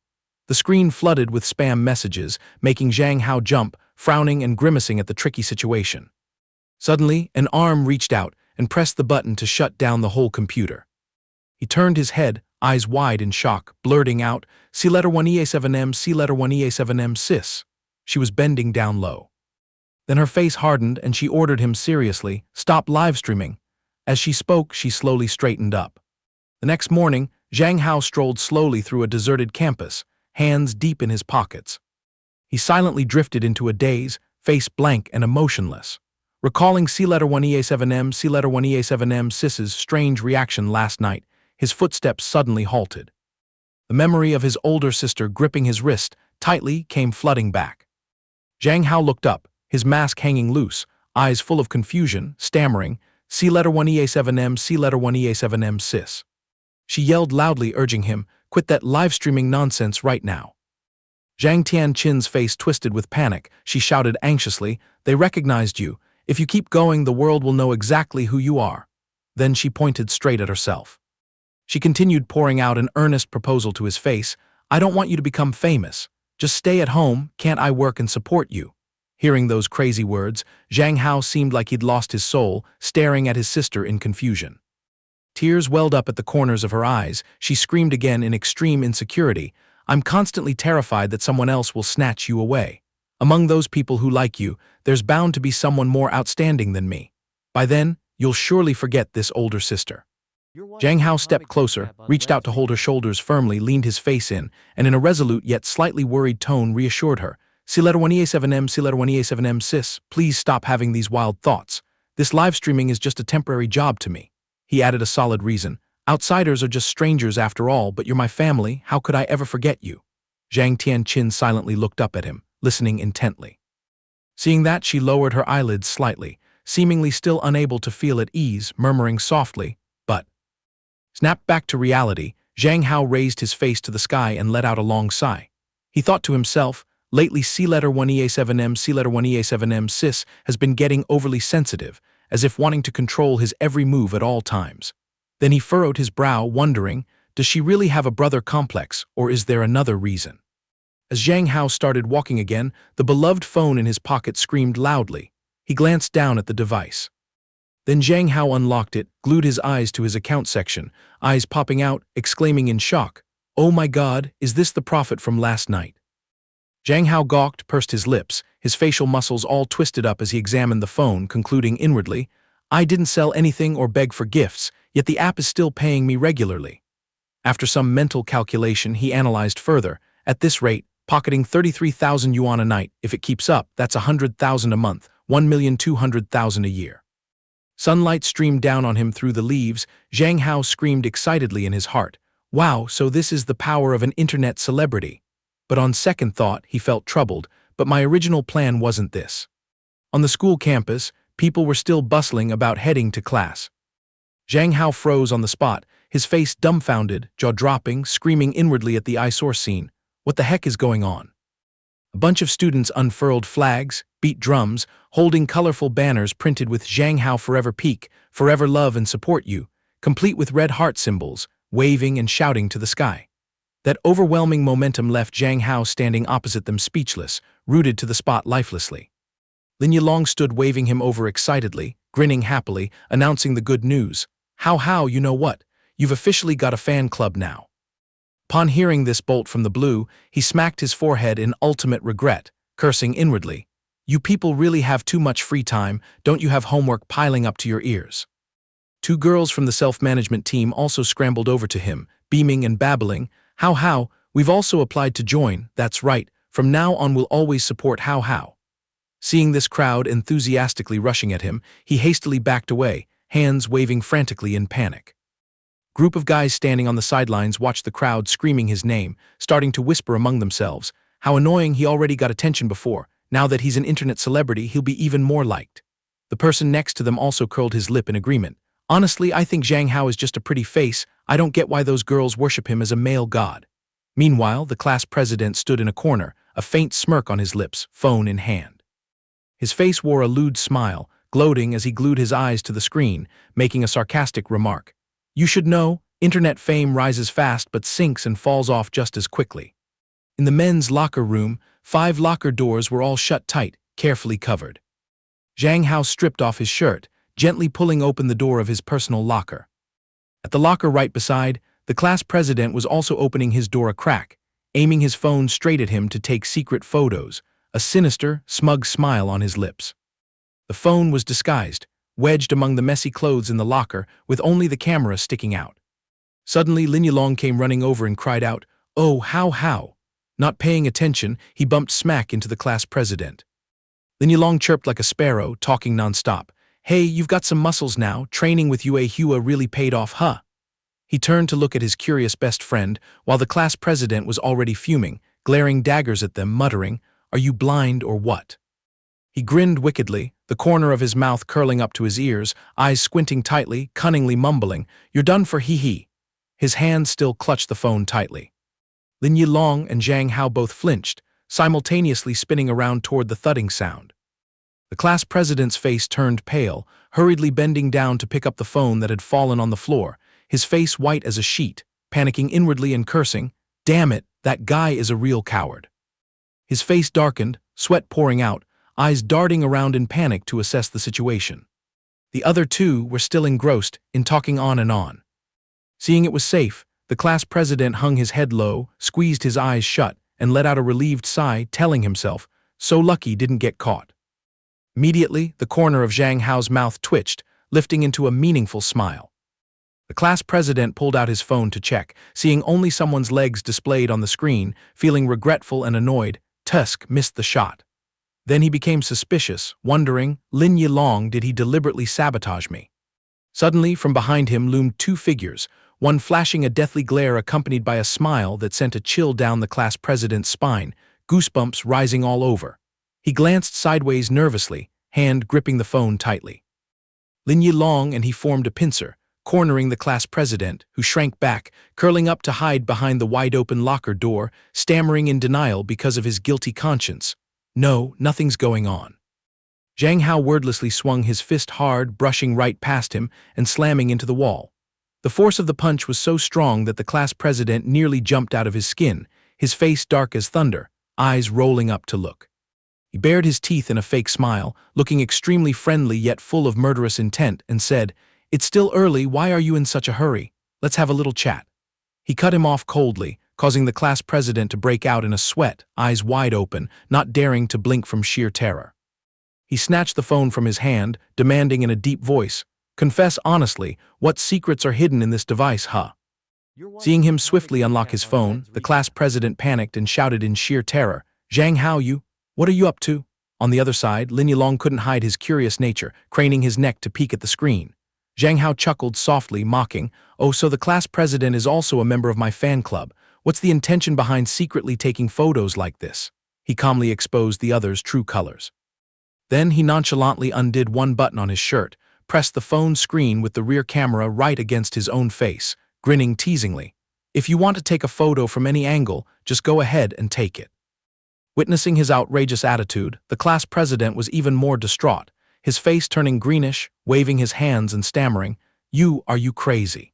The screen flooded with spam messages, making Zhang Hao jump, frowning and grimacing at the tricky situation. Suddenly, an arm reached out and pressed the button to shut down the whole computer. He turned his head, eyes wide in shock, blurting out, C letter 1EA7M, C letter 1EA7M sis. She was bending down low. Then her face hardened and she ordered him seriously, stop live streaming. As she spoke, she slowly straightened up. The next morning, Zhang Hao strolled slowly through a deserted campus, hands deep in his pockets. He silently drifted into a daze, face blank and emotionless. Recalling C letter 1EA7M, C letter 1EA7M sis's strange reaction last night, his footsteps suddenly halted. The memory of his older sister gripping his wrist tightly came flooding back. Zhang Hao looked up, his mask hanging loose, eyes full of confusion, stammering, C letter 1EA7M, C letter 1EA7M sis. She yelled loudly, urging him, quit that live-streaming nonsense right now. Zhang Tianqin's face twisted with panic. She shouted anxiously, they recognized you. If you keep going, the world will know exactly who you are. Then she pointed straight at herself. She continued pouring out an earnest proposal to his face. I don't want you to become famous. Just stay at home, can't I work and support you? Hearing those crazy words, Zhang Hao seemed like he'd lost his soul, staring at his sister in confusion. Tears welled up at the corners of her eyes. She screamed again in extreme insecurity. I'm constantly terrified that someone else will snatch you away. Among those people who like you, there's bound to be someone more outstanding than me. By then, you'll surely forget this older sister. Zhang Hao stepped closer, reached out to hold her shoulders firmly, leaned his face in, and in a resolute yet slightly worried tone reassured her. C letter 1EA7M, C letter 1EA7M sis, please stop having these wild thoughts. This live streaming is just a temporary job to me. He added a solid reason. Outsiders are just strangers after all, but you're my family, how could I ever forget you? Zhang Tianqin silently looked up at him, listening intently. Seeing that, she lowered her eyelids slightly, seemingly still unable to feel at ease, murmuring softly, but. Snapped back to reality, Zhang Hao raised his face to the sky and let out a long sigh. He thought to himself, lately C letter 1EA7M, C letter 1EA7M sis has been getting overly sensitive, as if wanting to control his every move at all times. Then he furrowed his brow, wondering, does she really have a brother complex, or is there another reason? As Zhang Hao started walking again, the beloved phone in his pocket screamed loudly. He glanced down at the device. Then Zhang Hao unlocked it, glued his eyes to his account section, eyes popping out, exclaiming in shock, oh my God, is this the prophet from last night? Zhang Hao gawked, pursed his lips, his facial muscles all twisted up as he examined the phone, concluding inwardly, I didn't sell anything or beg for gifts, yet the app is still paying me regularly. After some mental calculation, he analyzed further. At this rate, pocketing 33,000 yuan a night, if it keeps up, that's 100,000 a month, 1,200,000 a year. Sunlight streamed down on him through the leaves. Zhang Hao screamed excitedly in his heart. Wow, so this is the power of an internet celebrity. But on second thought, he felt troubled. But my original plan wasn't this. On the school campus, people were still bustling about heading to class. Zhang Hao froze on the spot, his face dumbfounded, jaw-dropping, screaming inwardly at the eyesore scene. What the heck is going on? A bunch of students unfurled flags, beat drums, holding colorful banners printed with Zhang Hao Forever Peak, Forever Love and Support You, complete with red heart symbols, waving and shouting to the sky. That overwhelming momentum left Zhang Hao standing opposite them speechless, rooted to the spot lifelessly. Lin Yilong stood waving him over excitedly, grinning happily, announcing the good news. Hao, you know what? You've officially got a fan club now. Upon hearing this bolt from the blue, he smacked his forehead in ultimate regret, cursing inwardly. You people really have too much free time, don't you have homework piling up to your ears? Two girls from the self-management team also scrambled over to him, beaming and babbling. Hao, we've also applied to join, that's right, from now on we'll always support Hao. Seeing this crowd enthusiastically rushing at him, he hastily backed away, hands waving frantically in panic. Group of guys standing on the sidelines watched the crowd screaming his name, starting to whisper among themselves. How annoying, he already got attention before. Now that he's an internet celebrity, he'll be even more liked. The person next to them also curled his lip in agreement. Honestly, I think Zhang Hao is just a pretty face. I don't get why those girls worship him as a male god. Meanwhile, the class president stood in a corner, a faint smirk on his lips, phone in hand. His face wore a lewd smile, gloating as he glued his eyes to the screen, making a sarcastic remark. You should know, internet fame rises fast but sinks and falls off just as quickly. In the men's locker room, 5 locker doors were all shut tight, carefully covered. Zhang Hao stripped off his shirt, gently pulling open the door of his personal locker. At the locker right beside, the class president was also opening his door a crack, aiming his phone straight at him to take secret photos, a sinister, smug smile on his lips. The phone was disguised, wedged among the messy clothes in the locker, with only the camera sticking out. Suddenly, Lin Yilong came running over and cried out, "Oh, Hao!" Not paying attention, he bumped smack into the class president. Lin Yilong chirped like a sparrow, talking nonstop. Hey, you've got some muscles now, training with Yue Hua really paid off, huh? He turned to look at his curious best friend, while the class president was already fuming, glaring daggers at them, muttering, Are you blind or what? He grinned wickedly, the corner of his mouth curling up to his ears, eyes squinting tightly, cunningly mumbling, You're done for hee. His hand still clutched the phone tightly. Lin Yilong and Zhang Hao both flinched, simultaneously spinning around toward the thudding sound. The class president's face turned pale, hurriedly bending down to pick up the phone that had fallen on the floor, his face white as a sheet, panicking inwardly and cursing, Damn it, that guy is a real coward. His face darkened, sweat pouring out, eyes darting around in panic to assess the situation. The other two were still engrossed in talking on and on. Seeing it was safe, the class president hung his head low, squeezed his eyes shut, and let out a relieved sigh, telling himself, So lucky didn't get caught. Immediately, the corner of Zhang Hao's mouth twitched, lifting into a meaningful smile. The class president pulled out his phone to check, seeing only someone's legs displayed on the screen, feeling regretful and annoyed. Tusk missed the shot. Then he became suspicious, wondering, Lin Yilong, did he deliberately sabotage me? Suddenly, from behind him loomed 2 figures, one flashing a deathly glare accompanied by a smile that sent a chill down the class president's spine, goosebumps rising all over. He glanced sideways nervously, hand gripping the phone tightly. Lin Yilong and he formed a pincer, cornering the class president, who shrank back, curling up to hide behind the wide-open locker door, stammering in denial because of his guilty conscience. No, nothing's going on. Zhang Hao wordlessly swung his fist hard, brushing right past him and slamming into the wall. The force of the punch was so strong that the class president nearly jumped out of his skin, his face dark as thunder, eyes rolling up to look. He bared his teeth in a fake smile, looking extremely friendly yet full of murderous intent, and said, It's still early, why are you in such a hurry? Let's have a little chat. He cut him off coldly, causing the class president to break out in a sweat, eyes wide open, not daring to blink from sheer terror. He snatched the phone from his hand, demanding in a deep voice, Confess honestly, what secrets are hidden in this device, huh? Seeing him swiftly unlock his phone, the class president panicked and shouted in sheer terror, "Zhang Hao, what are you up to?" On the other side, Lin Yilong couldn't hide his curious nature, craning his neck to peek at the screen. Zhang Hao chuckled softly, mocking, "Oh, so the class president is also a member of my fan club. What's the intention behind secretly taking photos like this?" He calmly exposed the other's true colors. Then he nonchalantly undid one button on his shirt, pressed the phone screen with the rear camera right against his own face, grinning teasingly. "If you want to take a photo from any angle, just go ahead and take it." Witnessing his outrageous attitude, the class president was even more distraught, his face turning greenish, waving his hands and stammering, Are you crazy?"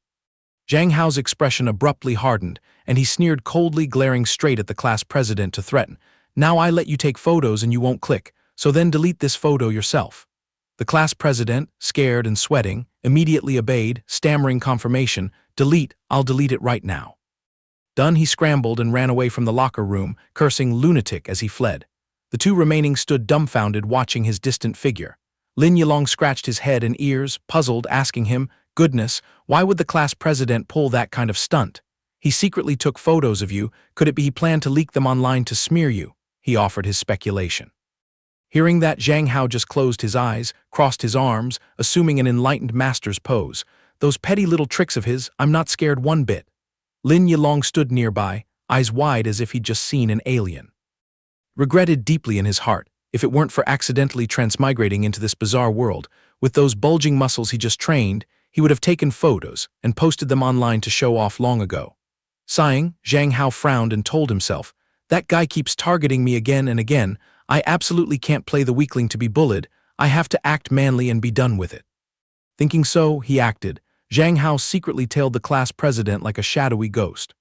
Zhang Hao's expression abruptly hardened, and he sneered coldly, glaring straight at the class president to threaten, "Now I let you take photos and you won't click, so then delete this photo yourself." The class president, scared and sweating, immediately obeyed, stammering confirmation, "Delete, I'll delete it right now." Done, he scrambled and ran away from the locker room, cursing lunatic as he fled. The two remaining stood dumbfounded, watching his distant figure. Lin Yilong scratched his head and ears, puzzled, asking him, "Goodness, why would the class president pull that kind of stunt? He secretly took photos of you. Could it be he planned to leak them online to smear you?" He offered his speculation. Hearing that, Zhang Hao just closed his eyes, crossed his arms, assuming an enlightened master's pose. "Those petty little tricks of his, I'm not scared one bit." Lin Yilong stood nearby, eyes wide as if he'd just seen an alien. Regretted deeply in his heart, if it weren't for accidentally transmigrating into this bizarre world, with those bulging muscles he just trained, he would have taken photos and posted them online to show off long ago. Sighing, Zhang Hao frowned and told himself, "That guy keeps targeting me again and again. I absolutely can't play the weakling to be bullied. I have to act manly and be done with it." Thinking so, he acted. Zhang Hao secretly tailed the class president like a shadowy ghost.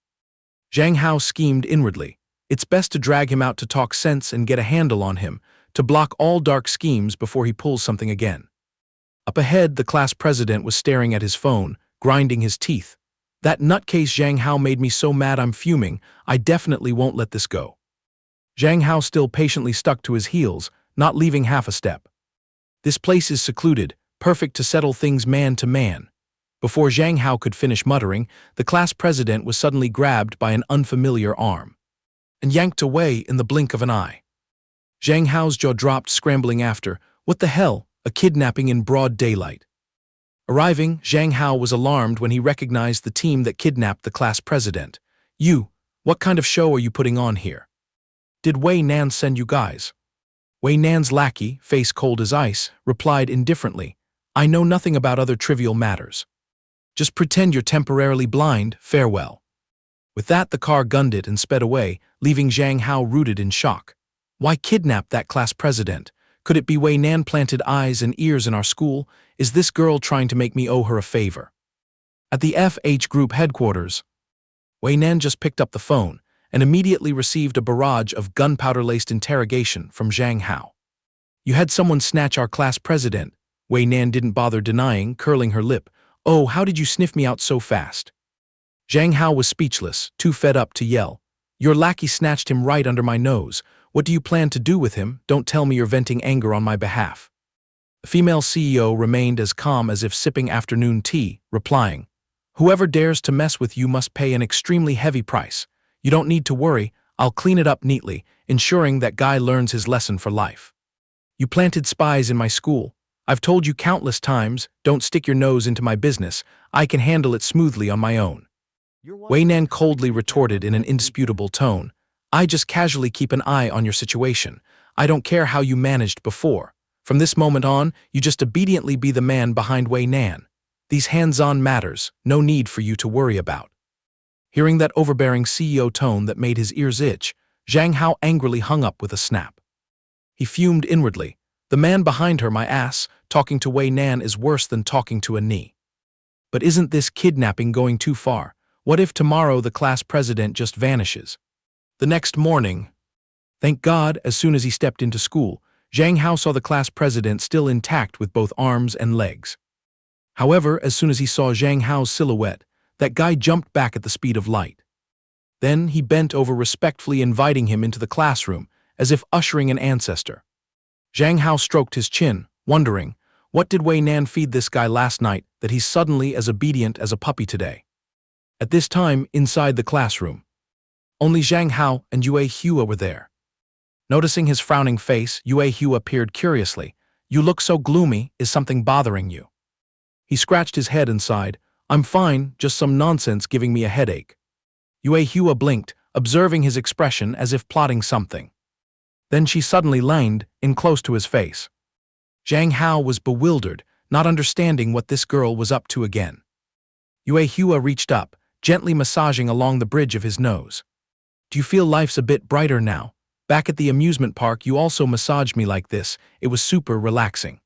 Zhang Hao schemed inwardly. It's best to drag him out to talk sense and get a handle on him, to block all dark schemes before he pulls something again. Up ahead, the class president was staring at his phone, grinding his teeth. "That nutcase Zhang Hao made me so mad I'm fuming. I definitely won't let this go." Zhang Hao still patiently stuck to his heels, not leaving half a step. "This place is secluded, perfect to settle things man to man." Before Zhang Hao could finish muttering, the class president was suddenly grabbed by an unfamiliar arm and yanked away in the blink of an eye. Zhang Hao's jaw dropped, scrambling after. What the hell? A kidnapping in broad daylight. Arriving, Zhang Hao was alarmed when he recognized the team that kidnapped the class president. What kind of show are you putting on here? Did Wei Nan send you guys?" Wei Nan's lackey, face cold as ice, replied indifferently, "I know nothing about other trivial matters. Just pretend you're temporarily blind, farewell." With that, the car gunned it and sped away, leaving Zhang Hao rooted in shock. Why kidnap that class president? Could it be Wei Nan planted eyes and ears in our school? Is this girl trying to make me owe her a favor? At the FH Group headquarters, Wei Nan just picked up the phone and immediately received a barrage of gunpowder-laced interrogation from Zhang Hao. "You had someone snatch our class president," Wei Nan didn't bother denying, curling her lip. "Oh, how did you sniff me out so fast?" Zhang Hao was speechless, too fed up to yell. "Your lackey snatched him right under my nose. What do you plan to do with him? Don't tell me you're venting anger on my behalf." The female CEO remained as calm as if sipping afternoon tea, replying, "Whoever dares to mess with you must pay an extremely heavy price. You don't need to worry, I'll clean it up neatly, ensuring that guy learns his lesson for life. You planted spies in my school. I've told you countless times, don't stick your nose into my business. I can handle it smoothly on my own." Wei Nan coldly retorted in an indisputable tone, "I just casually keep an eye on your situation. I don't care how you managed before. From this moment on, you just obediently be the man behind Wei Nan. These hands-on matters, no need for you to worry about." Hearing that overbearing CEO tone that made his ears itch, Zhang Hao angrily hung up with a snap. He fumed inwardly. The man behind her, my ass, talking to Wei Nan is worse than talking to a knee. But isn't this kidnapping going too far? What if tomorrow the class president just vanishes? The next morning, thank God, as soon as he stepped into school, Zhang Hao saw the class president still intact with both arms and legs. However, as soon as he saw Zhang Hao's silhouette, that guy jumped back at the speed of light. Then he bent over, respectfully inviting him into the classroom, as if ushering an ancestor. Zhang Hao stroked his chin, wondering, What did Wei Nan feed this guy last night that he's suddenly as obedient as a puppy today? At this time, inside the classroom, only Zhang Hao and Yue Hua were there. Noticing his frowning face, Yue Hua peered curiously. You look so gloomy, is something bothering you? He scratched his head and sighed. I'm fine, just some nonsense giving me a headache. Yue Hua blinked, observing his expression as if plotting something. Then she suddenly leaned in close to his face. Zhang Hao was bewildered, not understanding what this girl was up to again. Yue Hua reached up, gently massaging along the bridge of his nose. Do you feel life's a bit brighter now? Back at the amusement park you also massaged me like this, it was super relaxing.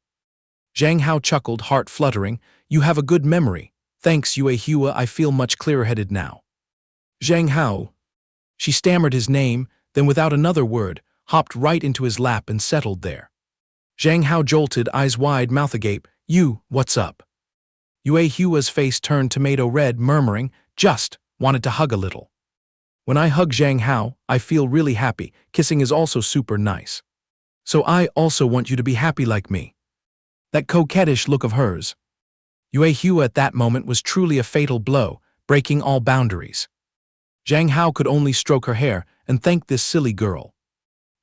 Zhang Hao chuckled, heart fluttering. You have a good memory. Thanks, Yue Hua, I feel much clearer-headed now. Zhang Hao. She stammered his name, then without another word, hopped right into his lap and settled there. Zhang Hao jolted, eyes wide, mouth agape. You, what's up? Yue Hua's face turned tomato red, murmuring, just wanted to hug a little. When I hug Zhang Hao, I feel really happy. Kissing is also super nice. So I also want you to be happy like me. That coquettish look of hers. Yue Hua at that moment was truly a fatal blow, breaking all boundaries. Zhang Hao could only stroke her hair and thank this silly girl.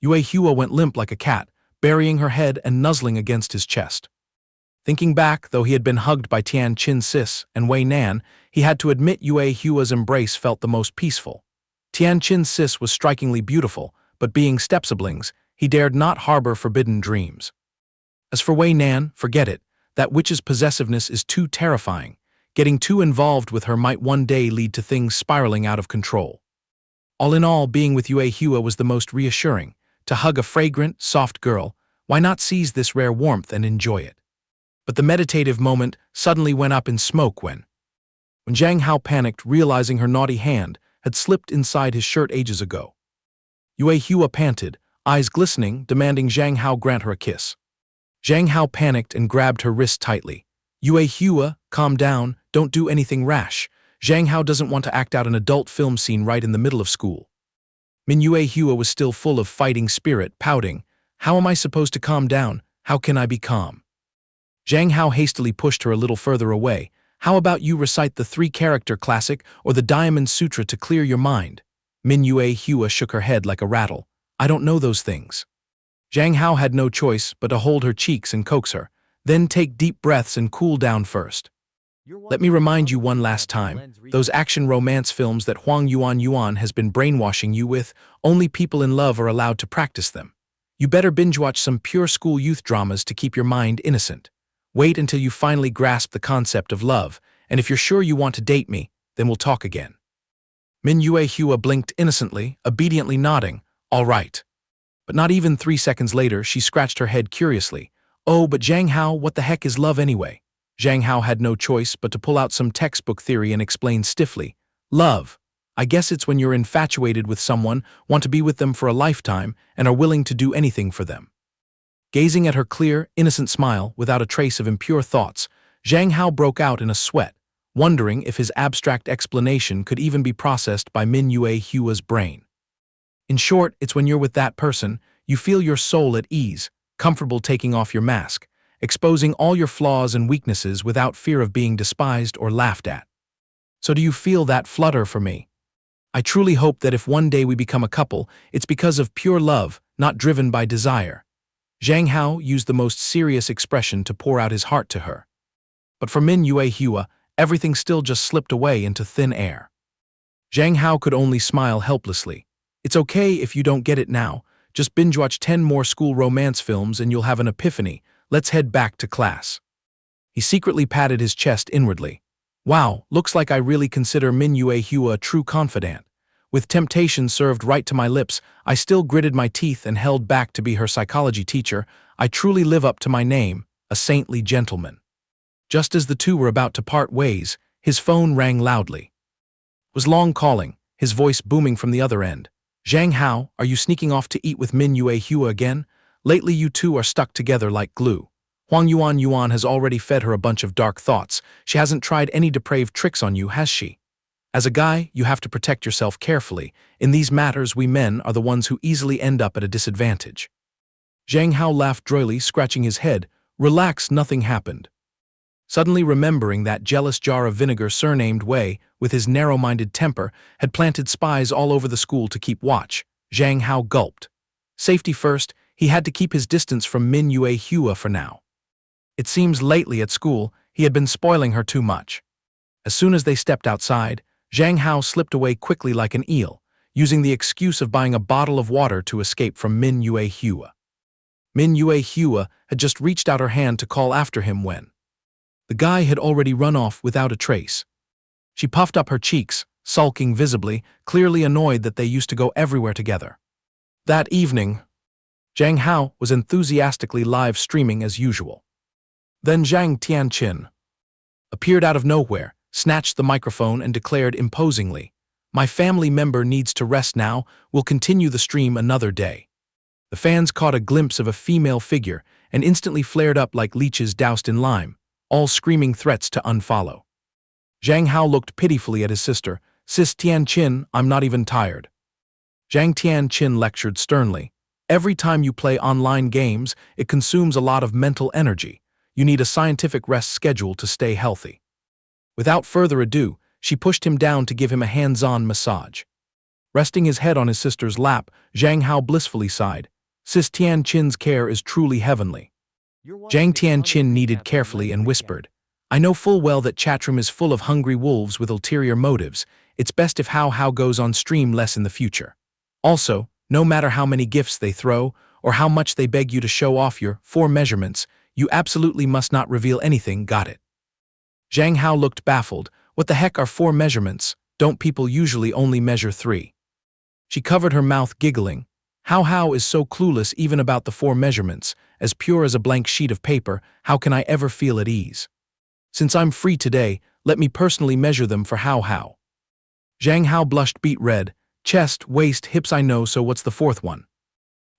Yue Hua went limp like a cat, burying her head and nuzzling against his chest. Thinking back, though he had been hugged by Tian Qin Sis and Wei Nan, he had to admit Yue Hua's embrace felt the most peaceful. Tian Qin Sis was strikingly beautiful, but being step-siblings, he dared not harbor forbidden dreams. As for Wei Nan, forget it. That witch's possessiveness is too terrifying. Getting too involved with her might one day lead to things spiraling out of control. All in all, being with Yue Hua was the most reassuring. To hug a fragrant, soft girl, why not seize this rare warmth and enjoy it? But the meditative moment suddenly went up in smoke when Zhang Hao panicked, realizing her naughty hand had slipped inside his shirt ages ago. Yue Hua panted, eyes glistening, demanding Zhang Hao grant her a kiss. Zhang Hao panicked and grabbed her wrist tightly. Yue Hua, calm down, don't do anything rash. Zhang Hao doesn't want to act out an adult film scene right in the middle of school. Yue Hua was still full of fighting spirit, pouting. How am I supposed to calm down? How can I be calm? Zhang Hao hastily pushed her a little further away. How about you recite the 3-character classic or the Diamond Sutra to clear your mind? Yue Hua shook her head like a rattle. I don't know those things. Zhang Hao had no choice but to hold her cheeks and coax her. Then take deep breaths and cool down first. Let me remind you one last time, those action romance films that Huang Yuan has been brainwashing you with, only people in love are allowed to practice them. You better binge-watch some pure school youth dramas to keep your mind innocent. Wait until you finally grasp the concept of love, and if you're sure you want to date me, then we'll talk again. Yue Hua blinked innocently, obediently nodding, all right. But not even 3 seconds later, she scratched her head curiously. Oh, but Zhang Hao, what the heck is love anyway? Zhang Hao had no choice but to pull out some textbook theory and explain stiffly. Love. I guess it's when you're infatuated with someone, want to be with them for a lifetime, and are willing to do anything for them. Gazing at her clear, innocent smile without a trace of impure thoughts, Zhang Hao broke out in a sweat, wondering if his abstract explanation could even be processed by Yue Hua's brain. In short, it's when you're with that person, you feel your soul at ease, comfortable taking off your mask, exposing all your flaws and weaknesses without fear of being despised or laughed at. So do you feel that flutter for me? I truly hope that if one day we become a couple, it's because of pure love, not driven by desire. Zhang Hao used the most serious expression to pour out his heart to her. But for Yue Hua, everything still just slipped away into thin air. Zhang Hao could only smile helplessly. It's okay if you don't get it now. Just binge-watch 10 more school romance films and you'll have an epiphany. Let's head back to class. He secretly patted his chest inwardly. Wow, looks like I really consider Yue Hua a true confidant. With temptation served right to my lips, I still gritted my teeth and held back to be her psychology teacher. I truly live up to my name, a saintly gentleman. Just as the two were about to part ways, his phone rang loudly. It was Long calling, his voice booming from the other end. Zhang Hao, are you sneaking off to eat with Yue Hua again? Lately you two are stuck together like glue. Huang Yuan has already fed her a bunch of dark thoughts. She hasn't tried any depraved tricks on you, has she? As a guy, you have to protect yourself carefully. In these matters, we men are the ones who easily end up at a disadvantage. Zhang Hao laughed drily, scratching his head. Relax, nothing happened. Suddenly remembering that jealous jar of vinegar surnamed Wei, with his narrow-minded temper, had planted spies all over the school to keep watch, Zhang Hao gulped. Safety first, he had to keep his distance from Min Yue Hua for now. It seems lately at school, he had been spoiling her too much. As soon as they stepped outside, Zhang Hao slipped away quickly like an eel, using the excuse of buying a bottle of water to escape from Min Yue Hua. Min Yue Hua had just reached out her hand to call after him when the guy had already run off without a trace. She puffed up her cheeks, sulking visibly, clearly annoyed that they used to go everywhere together. That evening, Zhang Hao was enthusiastically live streaming as usual. Then Zhang Tianqin appeared out of nowhere, snatched the microphone and declared imposingly, "My family member needs to rest now, we'll continue the stream another day." The fans caught a glimpse of a female figure and instantly flared up like leeches doused in lime, all screaming threats to unfollow. Zhang Hao looked pitifully at his sister. "Sis Tianqin, I'm not even tired." Zhang Tianqin lectured sternly. "Every time you play online games, it consumes a lot of mental energy. You need a scientific rest schedule to stay healthy." Without further ado, she pushed him down to give him a hands-on massage. Resting his head on his sister's lap, Zhang Hao blissfully sighed. "Sis Tianqin's care is truly heavenly." Zhang Tianqin kneaded carefully and whispered, "I know full well that chatroom is full of hungry wolves with ulterior motives. It's best if Hao goes on stream less in the future. Also, no matter how many gifts they throw, or how much they beg you to show off your 4 measurements, you absolutely must not reveal anything, got it?" Zhang Hao looked baffled. "What the heck are 4 measurements? Don't people usually only measure 3? She covered her mouth, giggling. Hao is so clueless even about the 4 measurements, as pure as a blank sheet of paper. How can I ever feel at ease? Since I'm free today, let me personally measure them for Hao. Zhang Hao blushed beet red. "Chest, waist, hips, I know, so what's the 4th one?"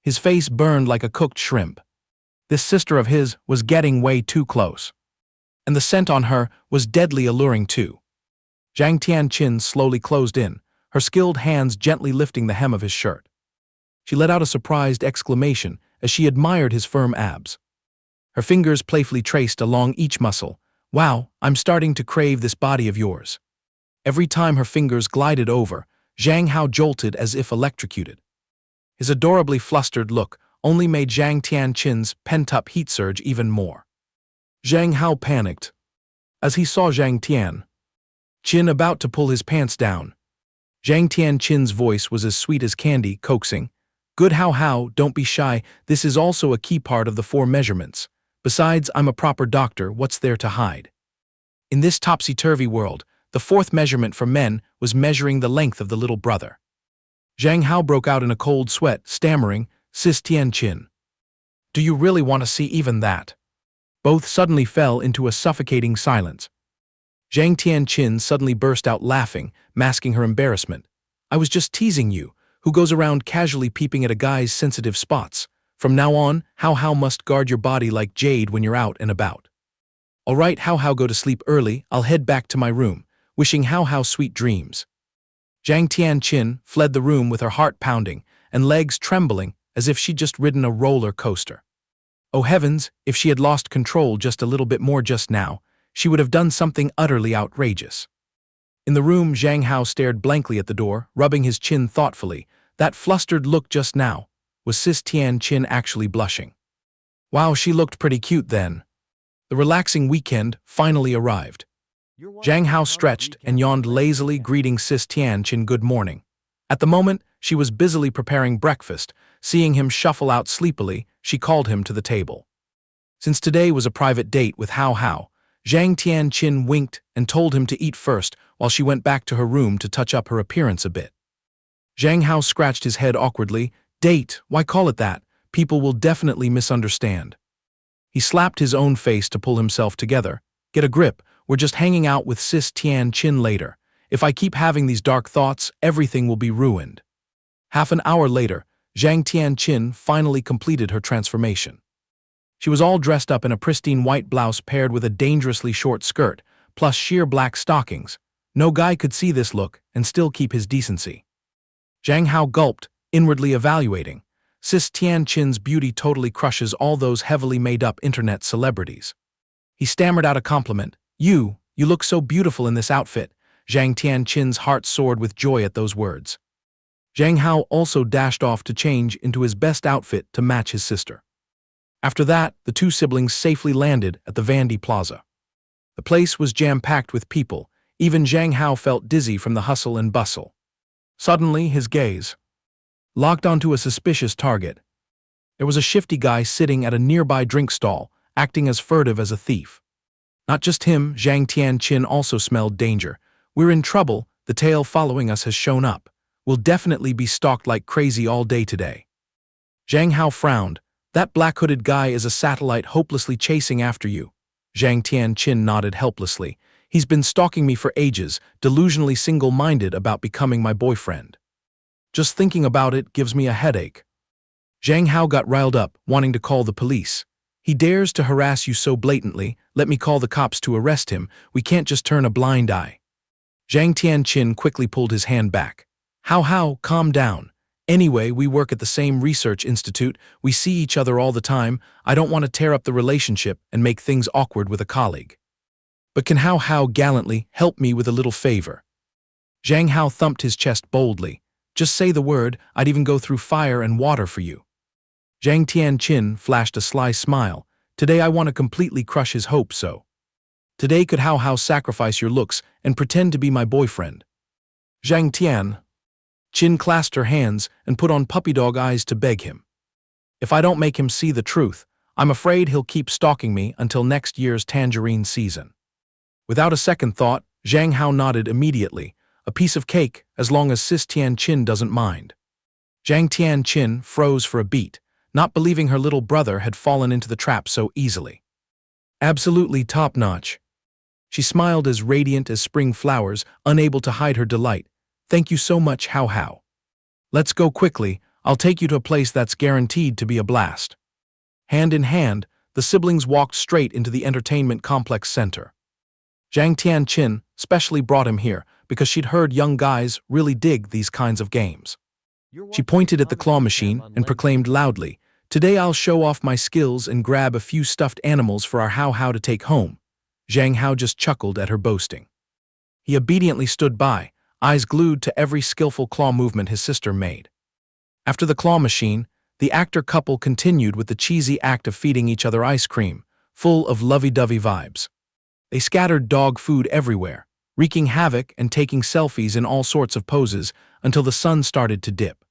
His face burned like a cooked shrimp. This sister of his was getting way too close. And the scent on her was deadly alluring too. Zhang Tianqin slowly closed in, her skilled hands gently lifting the hem of his shirt. She let out a surprised exclamation as she admired his firm abs. Her fingers playfully traced along each muscle. "Wow, I'm starting to crave this body of yours." Every time her fingers glided over, Zhang Hao jolted as if electrocuted. His adorably flustered look only made Zhang Tianqin's pent-up heat surge even more. Zhang Hao panicked as he saw Zhang Tianqin about to pull his pants down. Zhang Tianqin's voice was as sweet as candy, coaxing, "Good Hao, don't be shy, this is also a key part of the 4 measurements. Besides, I'm a proper doctor, what's there to hide?" In this topsy-turvy world, the 4th measurement for men was measuring the length of the little brother. Zhang Hao broke out in a cold sweat, stammering, "Sis Tianqin, do you really want to see even that?" Both suddenly fell into a suffocating silence. Zhang Tianqin suddenly burst out laughing, masking her embarrassment. "I was just teasing you. Who goes around casually peeping at a guy's sensitive spots? From now on, Hao must guard your body like jade when you're out and about." "All right, Hao, go to sleep early. I'll head back to my room, wishing Hao sweet dreams." Zhang Tianqin fled the room with her heart pounding and legs trembling as if she'd just ridden a roller coaster. Oh heavens, if she had lost control just a little bit more just now, she would have done something utterly outrageous. In the room, Zhang Hao stared blankly at the door, rubbing his chin thoughtfully. That flustered look just now. Was Sis Tianqin actually blushing? Wow, she looked pretty cute then. The relaxing weekend finally arrived. Zhang Hao stretched and yawned lazily, greeting Sis Tianqin good morning. At the moment, she was busily preparing breakfast. Seeing him shuffle out sleepily, she called him to the table. Since today was a private date with Hao, Zhang Tianqin winked and told him to eat first while she went back to her room to touch up her appearance a bit. Zhang Hao scratched his head awkwardly. "Date, why call it that? People will definitely misunderstand." He slapped his own face to pull himself together. "Get a grip, we're just hanging out with Sis Tianqin later. If I keep having these dark thoughts, everything will be ruined." Half an hour later, Zhang Tianqin finally completed her transformation. She was all dressed up in a pristine white blouse paired with a dangerously short skirt, plus sheer black stockings. No guy could see this look and still keep his decency. Zhang Hao gulped, inwardly evaluating. Sis Tianqin's beauty totally crushes all those heavily made-up internet celebrities. He stammered out a compliment. You look so beautiful in this outfit." Zhang Tianqin's heart soared with joy at those words. Zhang Hao also dashed off to change into his best outfit to match his sister. After that, the two siblings safely landed at the Vandy Plaza. The place was jam-packed with people. Even Zhang Hao felt dizzy from the hustle and bustle. Suddenly, his gaze locked onto a suspicious target. There was a shifty guy sitting at a nearby drink stall, acting as furtive as a thief. Not just him, Zhang Tianqin also smelled danger. "We're in trouble, the tail following us has shown up. We'll definitely be stalked like crazy all day today." Zhang Hao frowned. "That black-hooded guy is a satellite hopelessly chasing after you." Zhang Tianqin nodded helplessly. "He's been stalking me for ages, delusionally single-minded about becoming my boyfriend. Just thinking about it gives me a headache." Zhang Hao got riled up, wanting to call the police. "He dares to harass you so blatantly, let me call the cops to arrest him, we can't just turn a blind eye." Zhang Tianqin quickly pulled his hand back. How, calm down. Anyway, we work at the same research institute, we see each other all the time, I don't want to tear up the relationship and make things awkward with a colleague. But can Hao gallantly help me with a little favor?" Zhang Hao thumped his chest boldly. "Just say the word, I'd even go through fire and water for you." Zhang Tianqin flashed a sly smile. "Today I want to completely crush his hopes so. Today could Hao sacrifice your looks and pretend to be my boyfriend?" Zhang Tianqin clasped her hands and put on puppy dog eyes to beg him. "If I don't make him see the truth, I'm afraid he'll keep stalking me until next year's tangerine season." Without a second thought, Zhang Hao nodded immediately. "A piece of cake, as long as Sis Tianqin doesn't mind." Zhang Tianqin froze for a beat, not believing her little brother had fallen into the trap so easily. "Absolutely top-notch." She smiled as radiant as spring flowers, unable to hide her delight. "Thank you so much, Hao. Let's go quickly, I'll take you to a place that's guaranteed to be a blast." Hand in hand, the siblings walked straight into the entertainment complex center. Zhang Tianqin specially brought him here because she'd heard young guys really dig these kinds of games. She pointed at the claw machine and proclaimed loudly, "Today I'll show off my skills and grab a few stuffed animals for our Hao to take home." Zhang Hao just chuckled at her boasting. He obediently stood by, eyes glued to every skillful claw movement his sister made. After the claw machine, the actor couple continued with the cheesy act of feeding each other ice cream, full of lovey-dovey vibes. They scattered dog food everywhere, wreaking havoc and taking selfies in all sorts of poses until the sun started to dip.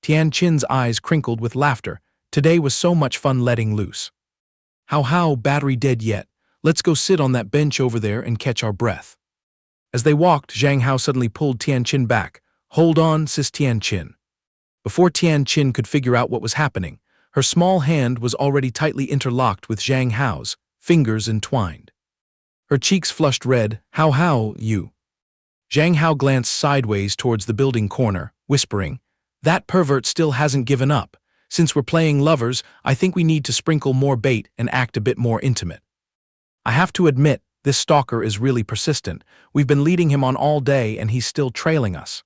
Tianqin's eyes crinkled with laughter. Today was so much fun letting loose. Hao, battery dead yet? Let's go sit on that bench over there and catch our breath." As they walked, Zhang Hao suddenly pulled Tianqin back. "Hold on, Sis Tianqin." Before Tianqin could figure out what was happening, her small hand was already tightly interlocked with Zhang Hao's, fingers entwined. Her cheeks flushed red. How, you?" Zhang Hao glanced sideways towards the building corner, whispering, "That pervert still hasn't given up. Since we're playing lovers, I think we need to sprinkle more bait and act a bit more intimate. I have to admit, this stalker is really persistent. We've been leading him on all day and he's still trailing us."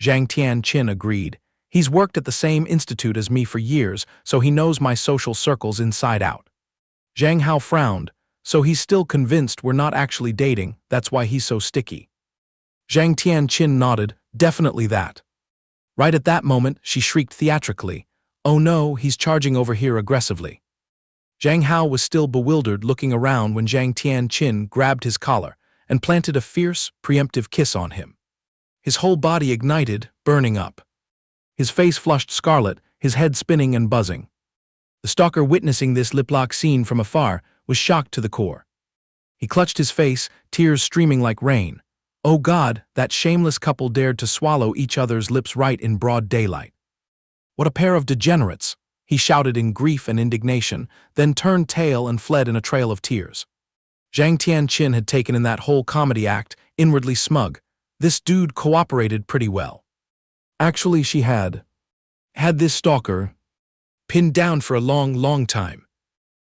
Zhang Tianqin agreed. "He's worked at the same institute as me for years, so he knows my social circles inside out." Zhang Hao frowned. "So he's still convinced we're not actually dating, that's why he's so sticky." Zhang Tianqin nodded. "Definitely that." Right at that moment, she shrieked theatrically, "Oh no, he's charging over here aggressively." Zhang Hao was still bewildered looking around when Zhang Tianqin grabbed his collar and planted a fierce, preemptive kiss on him. His whole body ignited, burning up. His face flushed scarlet, his head spinning and buzzing. The stalker, witnessing this lip-lock scene from afar, was shocked to the core. He clutched his face, tears streaming like rain. Oh God, that shameless couple dared to swallow each other's lips right in broad daylight. What a pair of degenerates, he shouted in grief and indignation, then turned tail and fled in a trail of tears. Zhang Tianqin had taken in that whole comedy act, inwardly smug. This dude cooperated pretty well. Actually, she had this stalker pinned down for a long time.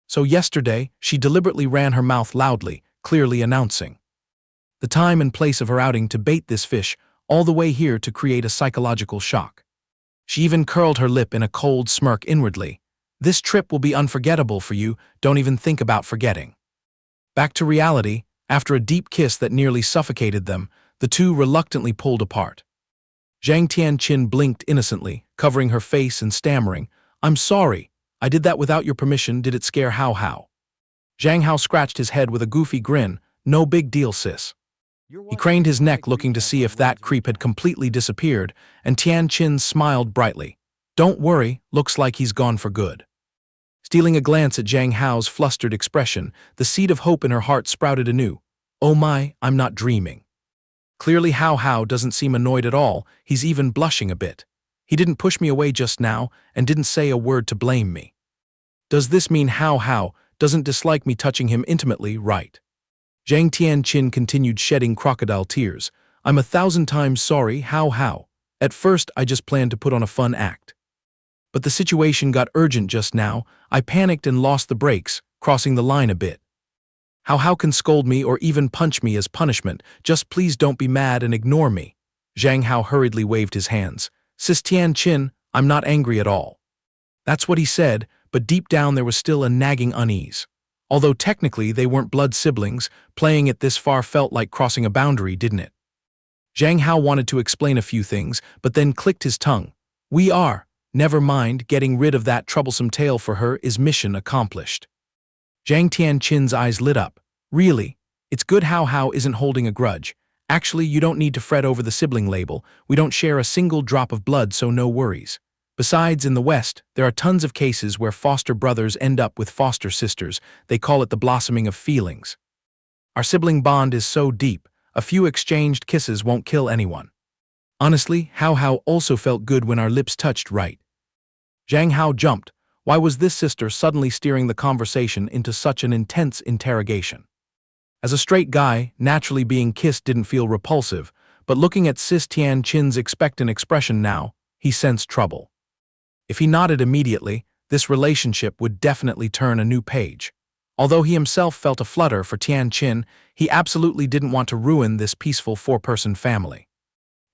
So yesterday, she deliberately ran her mouth loudly, clearly announcing the time and place of her outing to bait this fish all the way here to create a psychological shock. She even curled her lip in a cold smirk inwardly. This trip will be unforgettable for you, don't even think about forgetting. Back to reality, after a deep kiss that nearly suffocated them, the two reluctantly pulled apart. Zhang Tianqin blinked innocently, covering her face and stammering, "I'm sorry. I did that without your permission. Did it scare Hao Hao?" Zhang Hao scratched his head with a goofy grin. "No big deal, sis." He craned his neck looking to see if that creep had completely disappeared, and Tianqin smiled brightly. "Don't worry, looks like he's gone for good." Stealing a glance at Zhang Hao's flustered expression, the seed of hope in her heart sprouted anew. "Oh my, I'm not dreaming." Clearly Hao Hao doesn't seem annoyed at all, he's even blushing a bit. He didn't push me away just now, and didn't say a word to blame me. Does this mean Hao Hao doesn't dislike me touching him intimately, right? Zhang Tianqin continued shedding crocodile tears. "I'm 1,000 times sorry, Hao Hao. At first I just planned to put on a fun act. But the situation got urgent just now. I panicked and lost the brakes, crossing the line a bit. Hao Hao can scold me or even punch me as punishment, just please don't be mad and ignore me." Zhang Hao hurriedly waved his hands. "Sis Tianqin, I'm not angry at all." That's what he said, but deep down there was still a nagging unease. Although technically they weren't blood siblings, playing it this far felt like crossing a boundary, didn't it? Zhang Hao wanted to explain a few things, but then clicked his tongue. "We are. Never mind, getting rid of that troublesome tail for her is mission accomplished." Zhang Tianqin's eyes lit up. "Really? It's good Hao Hao isn't holding a grudge. Actually, you don't need to fret over the sibling label. We don't share a single drop of blood, so no worries. Besides, in the West, there are tons of cases where foster brothers end up with foster sisters. They call it the blossoming of feelings. Our sibling bond is so deep, a few exchanged kisses won't kill anyone." Honestly, Hao Hao also felt good when our lips touched, right? Zhang Hao jumped. Why was this sister suddenly steering the conversation into such an intense interrogation? As a straight guy, naturally being kissed didn't feel repulsive, but looking at Sis Tianqin's expectant expression now, he sensed trouble. If he nodded immediately, this relationship would definitely turn a new page. Although he himself felt a flutter for Tianqin, he absolutely didn't want to ruin this peaceful four-person family.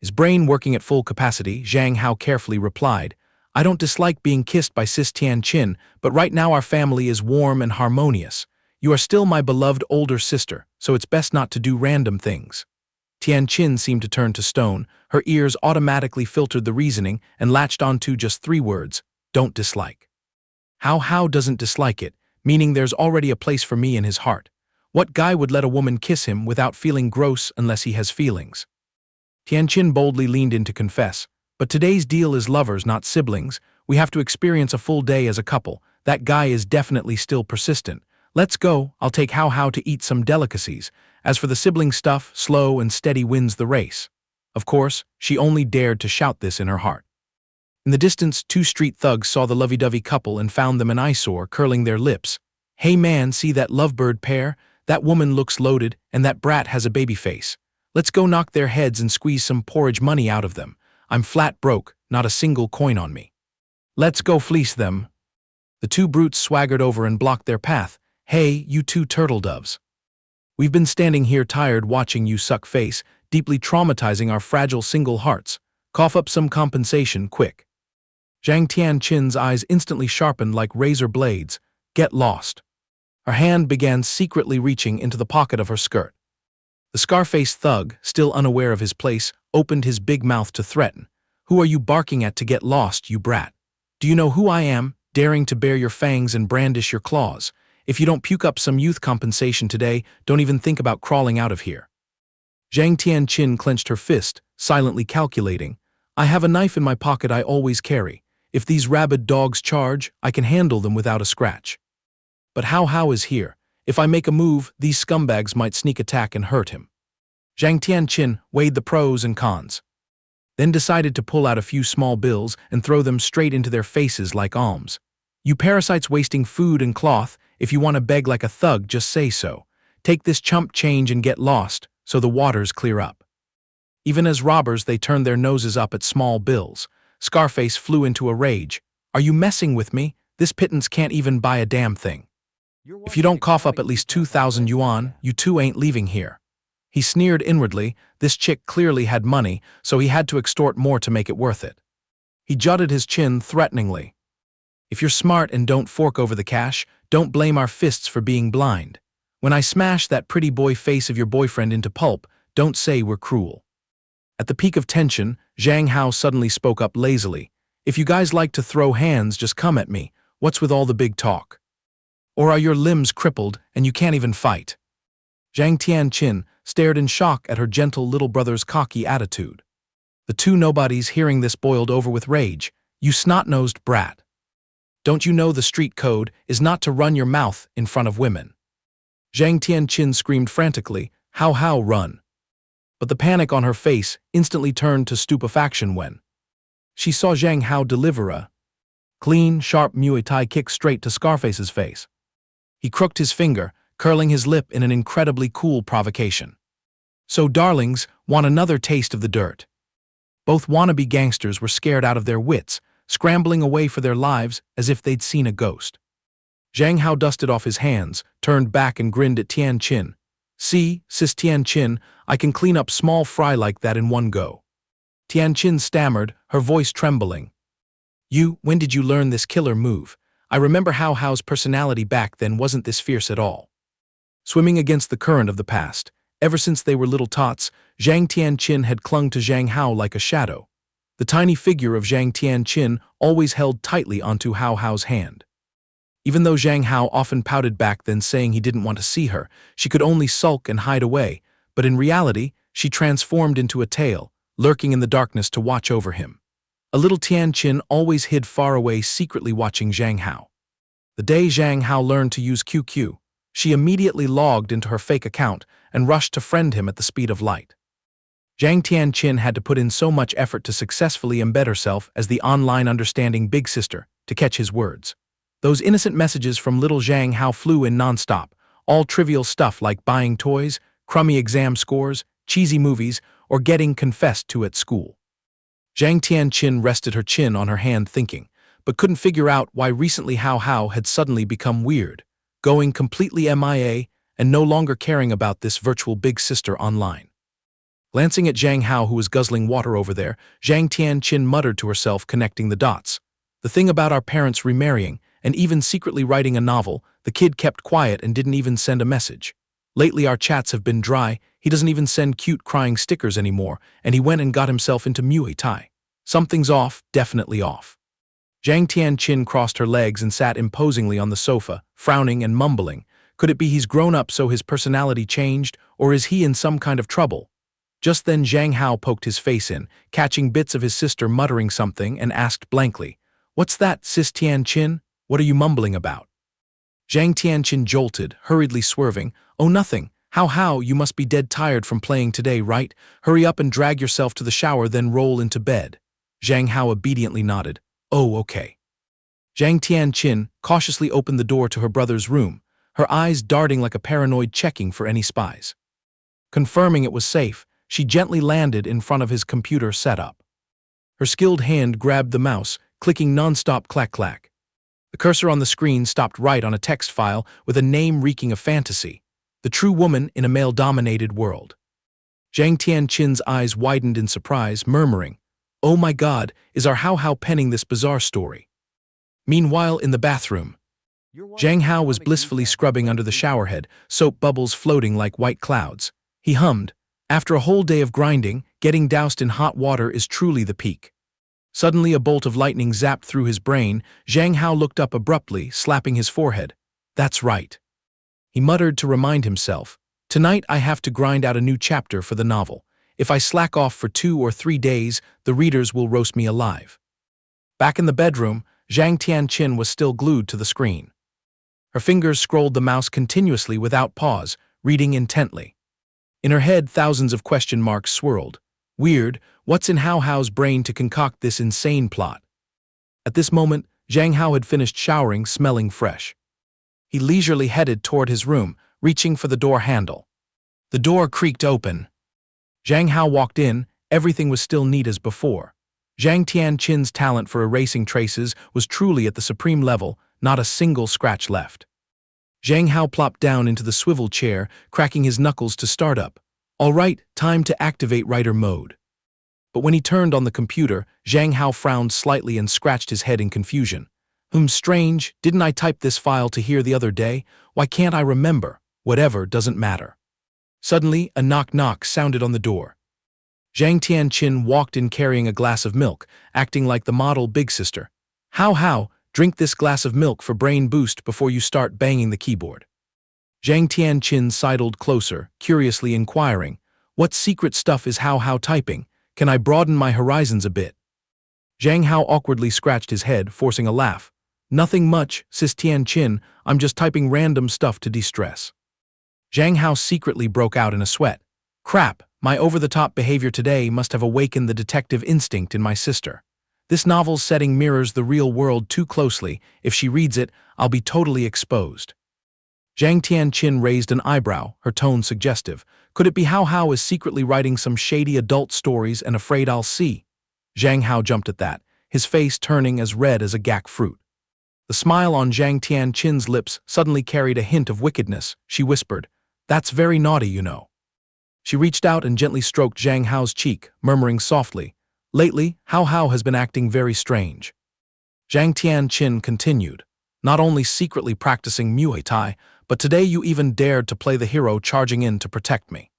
His brain working at full capacity, Zhang Hao carefully replied, "I don't dislike being kissed by Sis Tianqin, but right now our family is warm and harmonious. You are still my beloved older sister, so it's best not to do random things." Tianqin seemed to turn to stone. Her ears automatically filtered the reasoning and latched onto just 3 words: "Don't dislike." Hao Hao doesn't dislike it, meaning there's already a place for me in his heart. What guy would let a woman kiss him without feeling gross unless he has feelings? Tianqin boldly leaned in to confess, "But today's deal is lovers, not siblings. We have to experience a full day as a couple. That guy is definitely still persistent. Let's go, I'll take Hao Hao to eat some delicacies. As for the sibling stuff, slow and steady wins the race." Of course, she only dared to shout this in her heart. In the distance, 2 street thugs saw the lovey-dovey couple and found them an eyesore, curling their lips. "Hey man, see that lovebird pair? That woman looks loaded, and that brat has a baby face. Let's go knock their heads and squeeze some porridge money out of them. I'm flat broke, not a single coin on me. Let's go fleece them." The 2 brutes swaggered over and blocked their path. "Hey, you 2 turtle doves. We've been standing here tired watching you suck face, deeply traumatizing our fragile single hearts. Cough up some compensation, quick." Zhang Tianqin's eyes instantly sharpened like razor blades. "Get lost." Her hand began secretly reaching into the pocket of her skirt. The scar-faced thug, still unaware of his place, opened his big mouth to threaten. "Who are you barking at to get lost, you brat? Do you know who I am, daring to bare your fangs and brandish your claws? If you don't puke up some youth compensation today, don't even think about crawling out of here." Zhang Tianqin clenched her fist, silently calculating. "I have a knife in my pocket I always carry. If these rabid dogs charge, I can handle them without a scratch. But Hao Hao is here. If I make a move, these scumbags might sneak attack and hurt him." Zhang Tianqin weighed the pros and cons, then decided to pull out a few small bills and throw them straight into their faces like alms. "You parasites wasting food and cloth, if you want to beg like a thug, just say so. Take this chump change and get lost, so the waters clear up." Even as robbers, they turned their noses up at small bills. Scarface flew into a rage. "Are you messing with me? This pittance can't even buy a damn thing. If you don't cough up at least 2,000 yuan, you 2 ain't leaving here." He sneered inwardly. This chick clearly had money, so he had to extort more to make it worth it. He jutted his chin threateningly. If you're smart and don't fork over the cash, don't blame our fists for being blind. When I smash that pretty boy face of your boyfriend into pulp, don't say we're cruel. At the peak of tension, Zhang Hao suddenly spoke up lazily. If you guys like to throw hands, just come at me. What's with all the big talk? Or are your limbs crippled and you can't even fight? Zhang Tianqin stared in shock at her gentle little brother's cocky attitude. The two nobodies hearing this boiled over with rage. You snot-nosed brat. Don't you know the street code is not to run your mouth in front of women? Zhang Tianqin screamed frantically, How, run. But the panic on her face instantly turned to stupefaction when she saw Zhang Hao deliver a clean, sharp Muay Thai kick straight to Scarface's face. He crooked his finger, curling his lip in an incredibly cool provocation. So darlings, want another taste of the dirt. Both wannabe gangsters were scared out of their wits, scrambling away for their lives as if they'd seen a ghost. Zhang Hao dusted off his hands, turned back and grinned at Tianqin. See, sis Tianqin, I can clean up small fry like that in one go. Tianqin stammered, her voice trembling. When did you learn this killer move? I remember Hao's personality back then wasn't this fierce at all. Swimming against the current of the past, ever since they were little tots, Zhang Tianqin had clung to Zhang Hao like a shadow. The tiny figure of Zhang Tianqin always held tightly onto Hao's hand. Even though Zhang Hao often pouted back then saying he didn't want to see her, she could only sulk and hide away, but in reality, she transformed into a tail, lurking in the darkness to watch over him. A little Tianqin always hid far away, secretly watching Zhang Hao. The day Zhang Hao learned to use QQ, she immediately logged into her fake account and rushed to friend him at the speed of light. Zhang Tianqin had to put in so much effort to successfully embed herself as the online understanding big sister to catch his words. Those innocent messages from little Zhang Hao flew in nonstop, all trivial stuff like buying toys, crummy exam scores, cheesy movies, or getting confessed to at school. Zhang Tianqin rested her chin on her hand thinking, but couldn't figure out why recently Hao had suddenly become weird, going completely MIA and no longer caring about this virtual big sister online. Glancing at Zhang Hao, who was guzzling water over there, Zhang Tianqin muttered to herself, connecting the dots. The thing about our parents remarrying, and even secretly writing a novel, the kid kept quiet and didn't even send a message. Lately our chats have been dry, he doesn't even send cute crying stickers anymore, and he went and got himself into Muay Thai. Something's off, definitely off. Zhang Tianqin crossed her legs and sat imposingly on the sofa, frowning and mumbling. Could it be he's grown up so his personality changed, or is he in some kind of trouble? Just then Zhang Hao poked his face in, catching bits of his sister muttering something, and asked blankly, What's that, sis Tianqin? What are you mumbling about? Zhang Tianqin jolted, hurriedly swerving. Oh, nothing. How, you must be dead tired from playing today, right? Hurry up and drag yourself to the shower, then roll into bed. Zhang Hao obediently nodded. Oh, okay. Zhang Tianqin cautiously opened the door to her brother's room, her eyes darting like a paranoid, checking for any spies. Confirming it was safe, she gently landed in front of his computer setup. Her skilled hand grabbed the mouse, clicking non-stop clack-clack. The cursor on the screen stopped right on a text file with a name reeking of fantasy. The true woman in a male-dominated world. Zhang Tianqin's eyes widened in surprise, murmuring, Oh my God, is our Hao penning this bizarre story? Meanwhile, in the bathroom, Zhang Hao was blissfully scrubbing under the showerhead, soap bubbles floating like white clouds. He hummed, After a whole day of grinding, getting doused in hot water is truly the peak. Suddenly a bolt of lightning zapped through his brain. Zhang Hao looked up abruptly, slapping his forehead. That's right. He muttered to remind himself, Tonight I have to grind out a new chapter for the novel. If I slack off for 2 or 3 days, the readers will roast me alive. Back in the bedroom, Zhang Tianqin was still glued to the screen. Her fingers scrolled the mouse continuously without pause, reading intently. In her head, thousands of question marks swirled. Weird, what's in Hao's brain to concoct this insane plot? At this moment, Zhang Hao had finished showering, smelling fresh. He leisurely headed toward his room, reaching for the door handle. The door creaked open. Zhang Hao walked in, everything was still neat as before. Zhang Tianqin's talent for erasing traces was truly at the supreme level, not a single scratch left. Zhang Hao plopped down into the swivel chair, cracking his knuckles to start up. All right, time to activate writer mode. But when he turned on the computer, Zhang Hao frowned slightly and scratched his head in confusion. Strange, didn't I type this file to here the other day? Why can't I remember? Whatever, doesn't matter. Suddenly, a knock-knock sounded on the door. Zhang Tianqin walked in carrying a glass of milk, acting like the model big sister. How, drink this glass of milk for brain boost before you start banging the keyboard. Zhang Tianqin sidled closer, curiously inquiring, what secret stuff is How typing? Can I broaden my horizons a bit? Zhang Hao awkwardly scratched his head, forcing a laugh. Nothing much, sis Tianqin, I'm just typing random stuff to de-stress. Zhang Hao secretly broke out in a sweat. Crap, my over-the-top behavior today must have awakened the detective instinct in my sister. This novel's setting mirrors the real world too closely. If she reads it, I'll be totally exposed. Zhang Tianqin raised an eyebrow, her tone suggestive. Could it be How is secretly writing some shady adult stories and afraid I'll see? Zhang Hao jumped at that, his face turning as red as a gack fruit. The smile on Zhang Tianqin's lips suddenly carried a hint of wickedness. She whispered, "That's very naughty, you know." She reached out and gently stroked Zhang Hao's cheek, murmuring softly, "Lately, How has been acting very strange." Zhang Tianqin continued, "Not only secretly practicing Muay Thai, but today you even dared to play the hero charging in to protect me."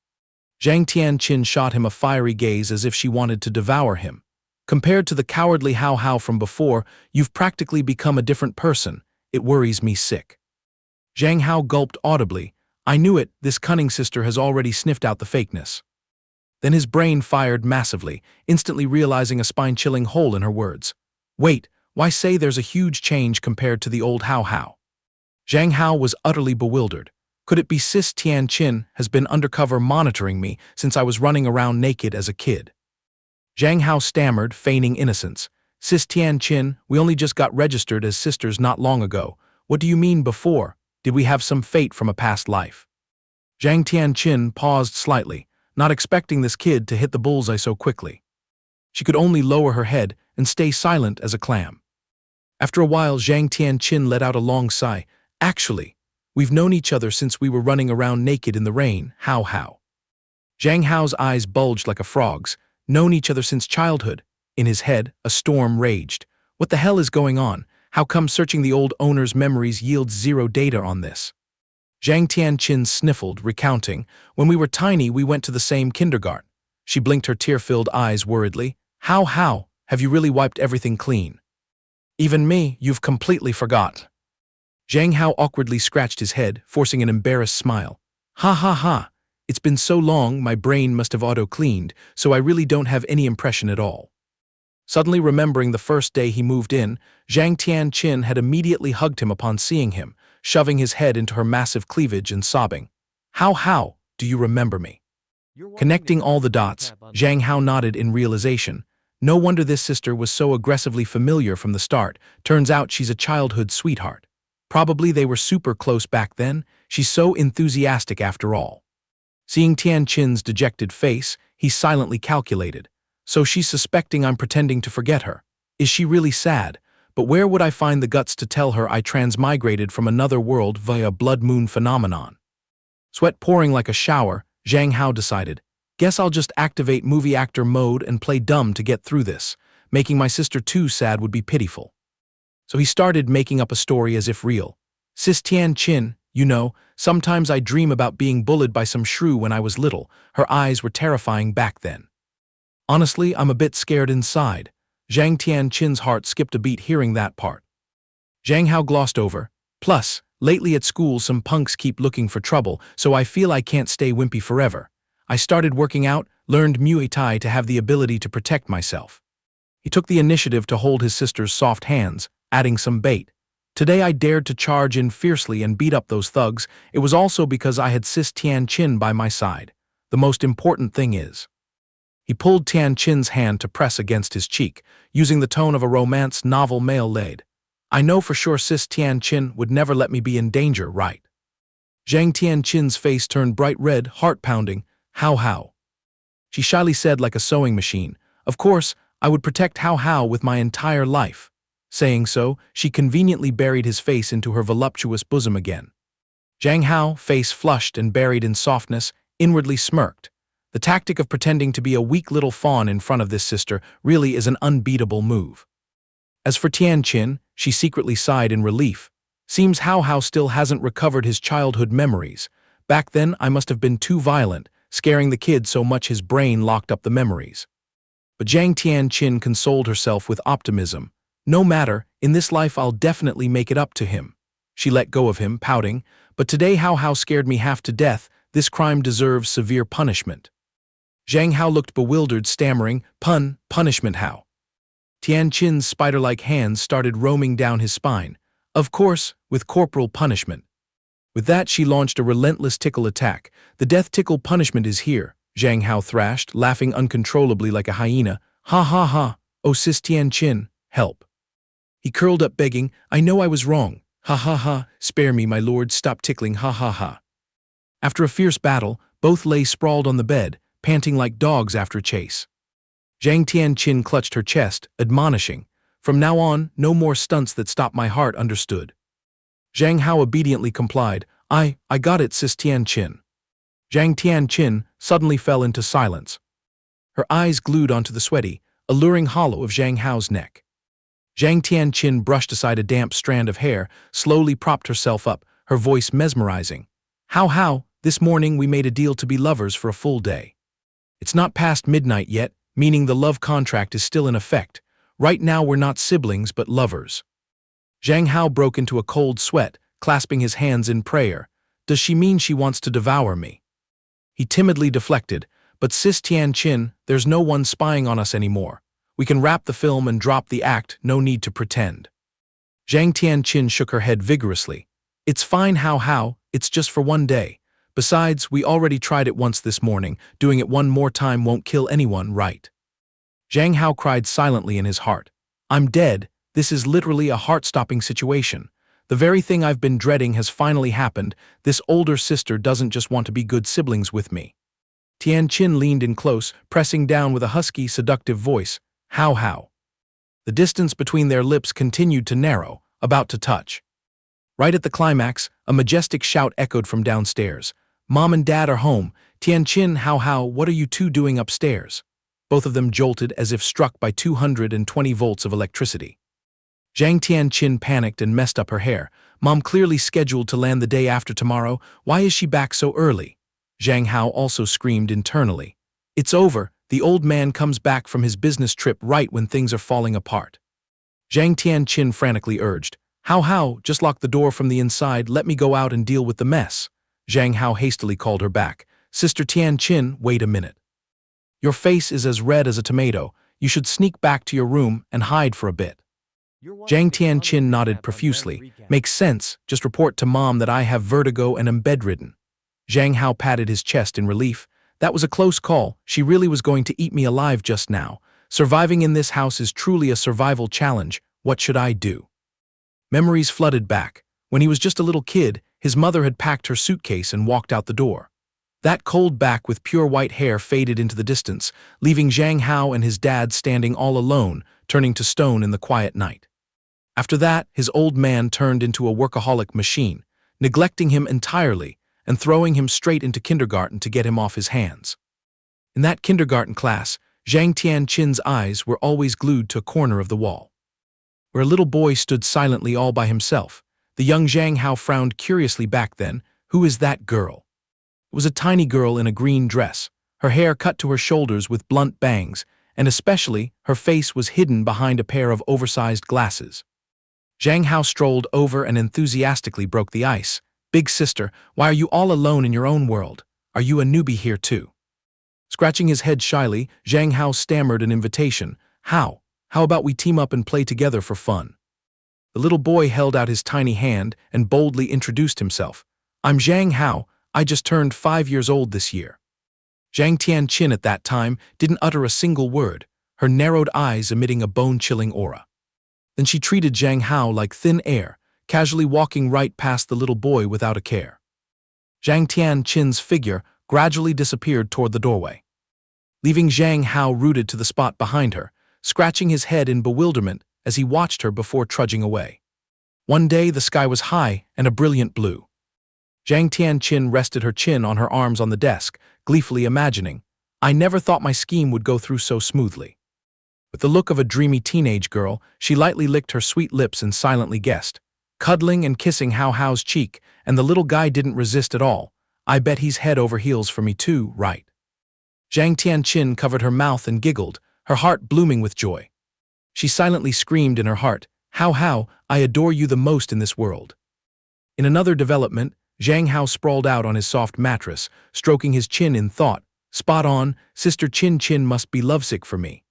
Zhang Tianqin shot him a fiery gaze as if she wanted to devour him. "Compared to the cowardly How from before, you've practically become a different person. It worries me sick." Zhang Hao gulped audibly. "I knew it, this cunning sister has already sniffed out the fakeness." Then his brain fired massively, instantly realizing a spine-chilling hole in her words. "Wait, why say there's a huge change compared to the old How?" Zhang Hao was utterly bewildered. Could it be sis Tianqin has been undercover monitoring me since I was running around naked as a kid? Zhang Hao stammered, feigning innocence. "Sis Tianqin, we only just got registered as sisters not long ago. What do you mean before? Did we have some fate from a past life?" Zhang Tianqin paused slightly, not expecting this kid to hit the bullseye so quickly. She could only lower her head and stay silent as a clam. After a while, Zhang Tianqin let out a long sigh. "Actually, we've known each other since we were running around naked in the rain, How." Zhang Hao's eyes bulged like a frog's. Known each other since childhood. In his head, a storm raged. What the hell is going on? How come searching the old owner's memories yields zero data on this? Zhang Tianqin sniffled, recounting, "When we were tiny, we went to the same kindergarten." She blinked her tear-filled eyes worriedly. How, have you really wiped everything clean?" "Even me, you've completely forgot." Zhang Hao awkwardly scratched his head, forcing an embarrassed smile. Ha. It's been so long, my brain must have auto-cleaned, so I really don't have any impression at all." Suddenly remembering the first day he moved in, Zhang Tianqin had immediately hugged him upon seeing him, shoving his head into her massive cleavage and sobbing. How, do you remember me?" Connecting all the dots, Zhang Hao nodded in realization. No wonder this sister was so aggressively familiar from the start. Turns out she's a childhood sweetheart. Probably they were super close back then. She's so enthusiastic after all. Seeing Tianqin's dejected face, he silently calculated. So she's suspecting I'm pretending to forget her. Is she really sad? But where would I find the guts to tell her I transmigrated from another world via blood moon phenomenon? Sweat pouring like a shower, Zhang Hao decided, guess I'll just activate movie actor mode and play dumb to get through this. Making my sister too sad would be pitiful. So he started making up a story as if real. "Sis Tianqin, you know, sometimes I dream about being bullied by some shrew when I was little. Her eyes were terrifying back then. Honestly, I'm a bit scared inside." Zhang Tianqin's heart skipped a beat hearing that part. Zhang Hao glossed over, "Plus, lately at school some punks keep looking for trouble, so I feel I can't stay wimpy forever. I started working out, learned Muay Thai to have the ability to protect myself." He took the initiative to hold his sister's soft hands, adding some bait. "Today I dared to charge in fiercely and beat up those thugs. It was also because I had sis Tianqin by my side. The most important thing is..." He pulled Tianqin's hand to press against his cheek, using the tone of a romance novel male lead. "I know for sure sis Tianqin would never let me be in danger, right?" Zhang Tianqin's face turned bright red, heart-pounding. How? She shyly said like a sewing machine, "Of course, I would protect How with my entire life." Saying so, she conveniently buried his face into her voluptuous bosom again. Zhang Hao, face flushed and buried in softness, inwardly smirked. The tactic of pretending to be a weak little fawn in front of this sister really is an unbeatable move. As for Tianqin, she secretly sighed in relief. Seems Hao Hao still hasn't recovered his childhood memories. Back then, I must have been too violent, scaring the kid so much his brain locked up the memories. But Zhang Tianqin consoled herself with optimism. No matter, in this life I'll definitely make it up to him. She let go of him, pouting, but today Hao Hao scared me half to death. This crime deserves severe punishment. Zhang Hao looked bewildered, stammering, punishment how? Tianqin's spider-like hands started roaming down his spine. Of course, with corporal punishment. With that, she launched a relentless tickle attack. The death tickle punishment is here, Zhang Hao thrashed, laughing uncontrollably like a hyena. Ha ha ha, oh sis Tianqin, help. He curled up begging, I know I was wrong. Ha ha ha, spare me, my lord, stop tickling, ha ha ha. After a fierce battle, both lay sprawled on the bed, panting like dogs after a chase. Zhang Tianqin clutched her chest, admonishing, from now on, no more stunts that stop my heart, understood? Zhang Hao obediently complied, I got it, sis Tianqin. Zhang Tianqin suddenly fell into silence. Her eyes glued onto the sweaty, alluring hollow of Zhang Hao's neck. Zhang Tianqin brushed aside a damp strand of hair, slowly propped herself up, her voice mesmerizing. Hao, this morning we made a deal to be lovers for a full day. It's not past midnight yet, meaning the love contract is still in effect. Right now we're not siblings but lovers. Zhang Hao broke into a cold sweat, clasping his hands in prayer. Does she mean she wants to devour me? He timidly deflected, but sis Tianqin, there's no one spying on us anymore. We can wrap the film and drop the act, no need to pretend. Zhang Tianqin shook her head vigorously. It's fine Hao, it's just for one day. Besides, we already tried it once this morning, doing it one more time won't kill anyone, right? Zhang Hao cried silently in his heart. I'm dead, this is literally a heart-stopping situation. The very thing I've been dreading has finally happened. This older sister doesn't just want to be good siblings with me. Tianqin leaned in close, pressing down with a husky, seductive voice. Hao. The distance between their lips continued to narrow, about to touch. Right at the climax, a majestic shout echoed from downstairs. Mom and Dad are home. Tianqin, Hao, what are you two doing upstairs? Both of them jolted as if struck by 220 volts of electricity. Zhang Tianqin panicked and messed up her hair. Mom clearly scheduled to land the day after tomorrow. Why is she back so early? Zhang Hao also screamed internally. It's over. The old man comes back from his business trip right when things are falling apart. Zhang Tianqin frantically urged. Hao, just lock the door from the inside. Let me go out and deal with the mess. Zhang Hao hastily called her back. Sister Tianqin, wait a minute. Your face is as red as a tomato. You should sneak back to your room and hide for a bit. Zhang Tianqin nodded profusely. Makes sense. Just report to Mom that I have vertigo and am bedridden. Zhang Hao patted his chest in relief. That was a close call. She really was going to eat me alive just now. Surviving in this house is truly a survival challenge. What should I do? Memories flooded back. When he was just a little kid, his mother had packed her suitcase and walked out the door. That cold back with pure white hair faded into the distance, leaving Zhang Hao and his dad standing all alone, turning to stone in the quiet night. After that, his old man turned into a workaholic machine, neglecting him entirely and throwing him straight into kindergarten to get him off his hands. In that kindergarten class, Zhang Tianqin's eyes were always glued to a corner of the wall, where a little boy stood silently all by himself. The young Zhang Hao frowned curiously back then. Who is that girl? It was a tiny girl in a green dress, her hair cut to her shoulders with blunt bangs, and especially, her face was hidden behind a pair of oversized glasses. Zhang Hao strolled over and enthusiastically broke the ice. Big sister, why are you all alone in your own world? Are you a newbie here too? Scratching his head shyly, Zhang Hao stammered an invitation. How about we team up and play together for fun? The little boy held out his tiny hand and boldly introduced himself. I'm Zhang Hao, I just turned 5 years old this year. Zhang Tianqin at that time didn't utter a single word, her narrowed eyes emitting a bone-chilling aura. Then she treated Zhang Hao like thin air, casually walking right past the little boy without a care. Zhang Tianqin's figure gradually disappeared toward the doorway, leaving Zhang Hao rooted to the spot behind her, scratching his head in bewilderment as he watched her before trudging away. One day the sky was high and a brilliant blue. Zhang Tianqin rested her chin on her arms on the desk, gleefully imagining, I never thought my scheme would go through so smoothly. With the look of a dreamy teenage girl, she lightly licked her sweet lips and silently guessed, cuddling and kissing Hao Hao's cheek, and the little guy didn't resist at all. I bet he's head over heels for me too, right? Zhang Tianqin covered her mouth and giggled, her heart blooming with joy. She silently screamed in her heart, Hao Hao, I adore you the most in this world. In another development, Zhang Hao sprawled out on his soft mattress, stroking his chin in thought. Spot on, Sister Chin Chin must be lovesick for me.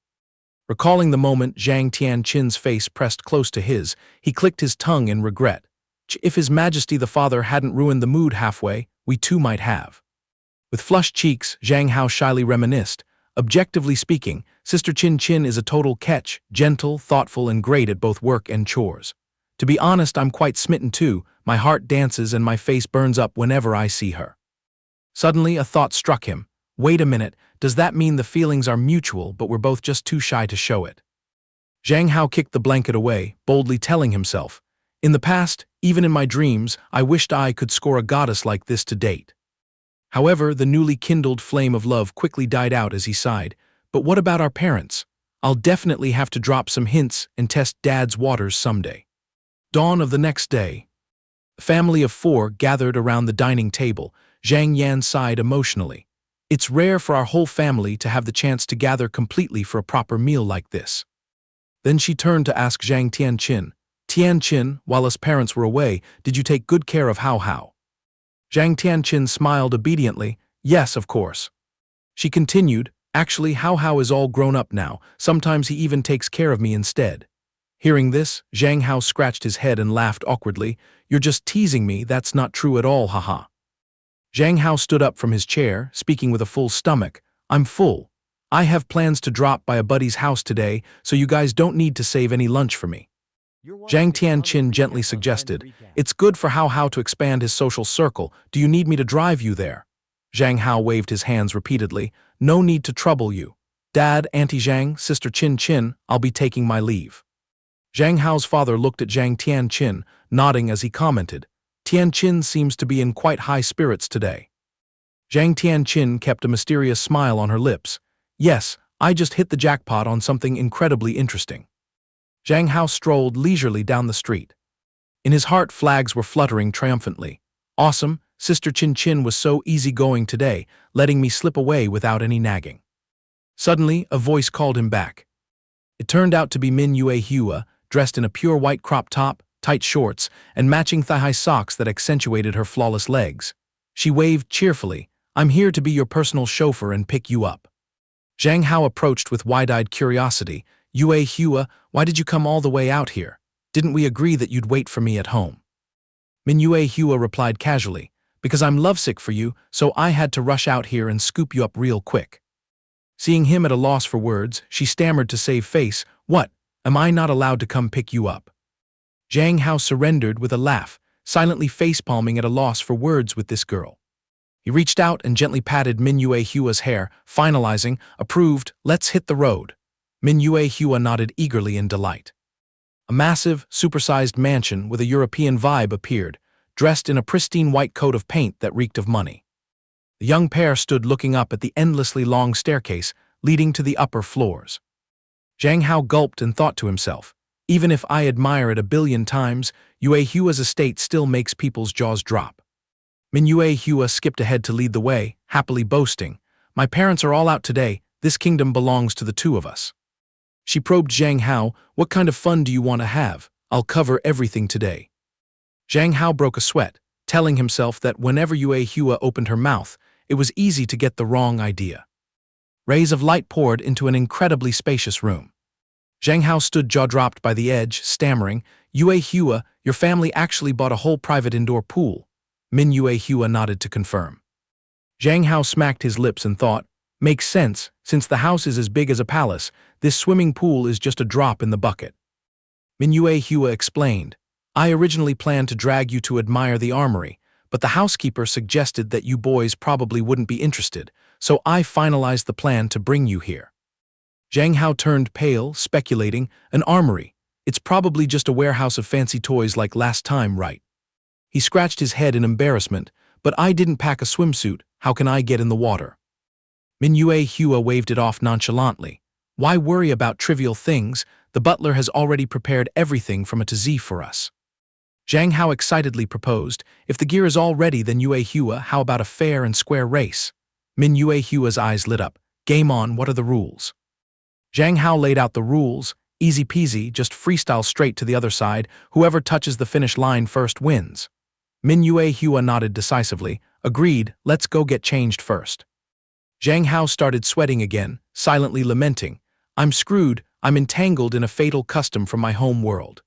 Recalling the moment Zhang Tianqin's face pressed close to his, he clicked his tongue in regret. If His Majesty the Father hadn't ruined the mood halfway, we too might have. With flushed cheeks, Zhang Hao shyly reminisced. Objectively speaking, Sister Chin Chin is a total catch, gentle, thoughtful, and great at both work and chores. To be honest, I'm quite smitten too. My heart dances and my face burns up whenever I see her. Suddenly, a thought struck him. Wait a minute, does that mean the feelings are mutual but we're both just too shy to show it? Zhang Hao kicked the blanket away, boldly telling himself, in the past, even in my dreams, I wished I could score a goddess like this to date. However, the newly kindled flame of love quickly died out as he sighed. But what about our parents? I'll definitely have to drop some hints and test Dad's waters someday. Dawn of the next day. A family of 4 gathered around the dining table. Zhang Yan sighed emotionally. It's rare for our whole family to have the chance to gather completely for a proper meal like this. Then she turned to ask Zhang Tianqin, Tianqin, while us parents were away, did you take good care of Hao Hao? Zhang Tianqin smiled obediently, yes, of course. She continued, actually Hao Hao is all grown up now, sometimes he even takes care of me instead. Hearing this, Zhang Hao scratched his head and laughed awkwardly, you're just teasing me, that's not true at all, haha. Zhang Hao stood up from his chair, speaking with a full stomach, I'm full. I have plans to drop by a buddy's house today, so you guys don't need to save any lunch for me. Zhang Tianqin gently suggested, it's good for Hao Hao to expand his social circle, do you need me to drive you there? Zhang Hao waved his hands repeatedly, no need to trouble you. Dad, Auntie Zhang, Sister Chin Chin, I'll be taking my leave. Zhang Hao's father looked at Zhang Tianqin, nodding as he commented, Tianqin seems to be in quite high spirits today. Zhang Tianqin kept a mysterious smile on her lips. Yes, I just hit the jackpot on something incredibly interesting. Zhang Hao strolled leisurely down the street. In his heart, flags were fluttering triumphantly. Awesome, Sister Chin Chin was so easygoing today, letting me slip away without any nagging. Suddenly, a voice called him back. It turned out to be Min Yue Hua, dressed in a pure white crop top, tight shorts, and matching thigh-high socks that accentuated her flawless legs. She waved cheerfully, I'm here to be your personal chauffeur and pick you up. Zhang Hao approached with wide-eyed curiosity. Yue Hua, why did you come all the way out here? Didn't we agree that you'd wait for me at home? Min Yue Hua replied casually, because I'm lovesick for you, so I had to rush out here and scoop you up real quick. Seeing him at a loss for words, she stammered to save face, what, am I not allowed to come pick you up? Zhang Hao surrendered with a laugh, silently facepalming at a loss for words with this girl. He reached out and gently patted Min Yue Hua's hair, finalizing, approved, let's hit the road. Min Yue Hua nodded eagerly in delight. A massive, supersized mansion with a European vibe appeared, dressed in a pristine white coat of paint that reeked of money. The young pair stood looking up at the endlessly long staircase leading to the upper floors. Zhang Hao gulped and thought to himself, even if I admire it 1,000,000,000 times, Yue Hua's estate still makes people's jaws drop. Min Yue Hua skipped ahead to lead the way, happily boasting, my parents are all out today, this kingdom belongs to the 2 of us. She probed Zhang Hao, what kind of fun do you want to have? I'll cover everything today. Zhang Hao broke a sweat, telling himself that whenever Yue Hua opened her mouth, it was easy to get the wrong idea. Rays of light poured into an incredibly spacious room. Zhang Hao stood jaw-dropped by the edge, stammering, Yue Hua, your family actually bought a whole private indoor pool. Min Yue Hua nodded to confirm. Zhang Hao smacked his lips and thought, makes sense, since the house is as big as a palace, this swimming pool is just a drop in the bucket. Min Yue Hua explained, I originally planned to drag you to admire the armory, but the housekeeper suggested that you boys probably wouldn't be interested, so I finalized the plan to bring you here. Zhang Hao turned pale, speculating, an armory. It's probably just a warehouse of fancy toys like last time, right? He scratched his head in embarrassment, but I didn't pack a swimsuit, how can I get in the water? Min Yue Hua waved it off nonchalantly. Why worry about trivial things? The butler has already prepared everything from A to Z for us. Zhang Hao excitedly proposed, if the gear is all ready, then Yue Hua, how about a fair and square race? Min Yue Hua's eyes lit up. Game on, what are the rules? Zhang Hao laid out the rules. Easy peasy, just freestyle straight to the other side. Whoever touches the finish line first wins. Min Yue Hua nodded decisively. Agreed, let's go get changed first. Zhang Hao started sweating again, silently lamenting. I'm screwed, I'm entangled in a fatal custom from my home world.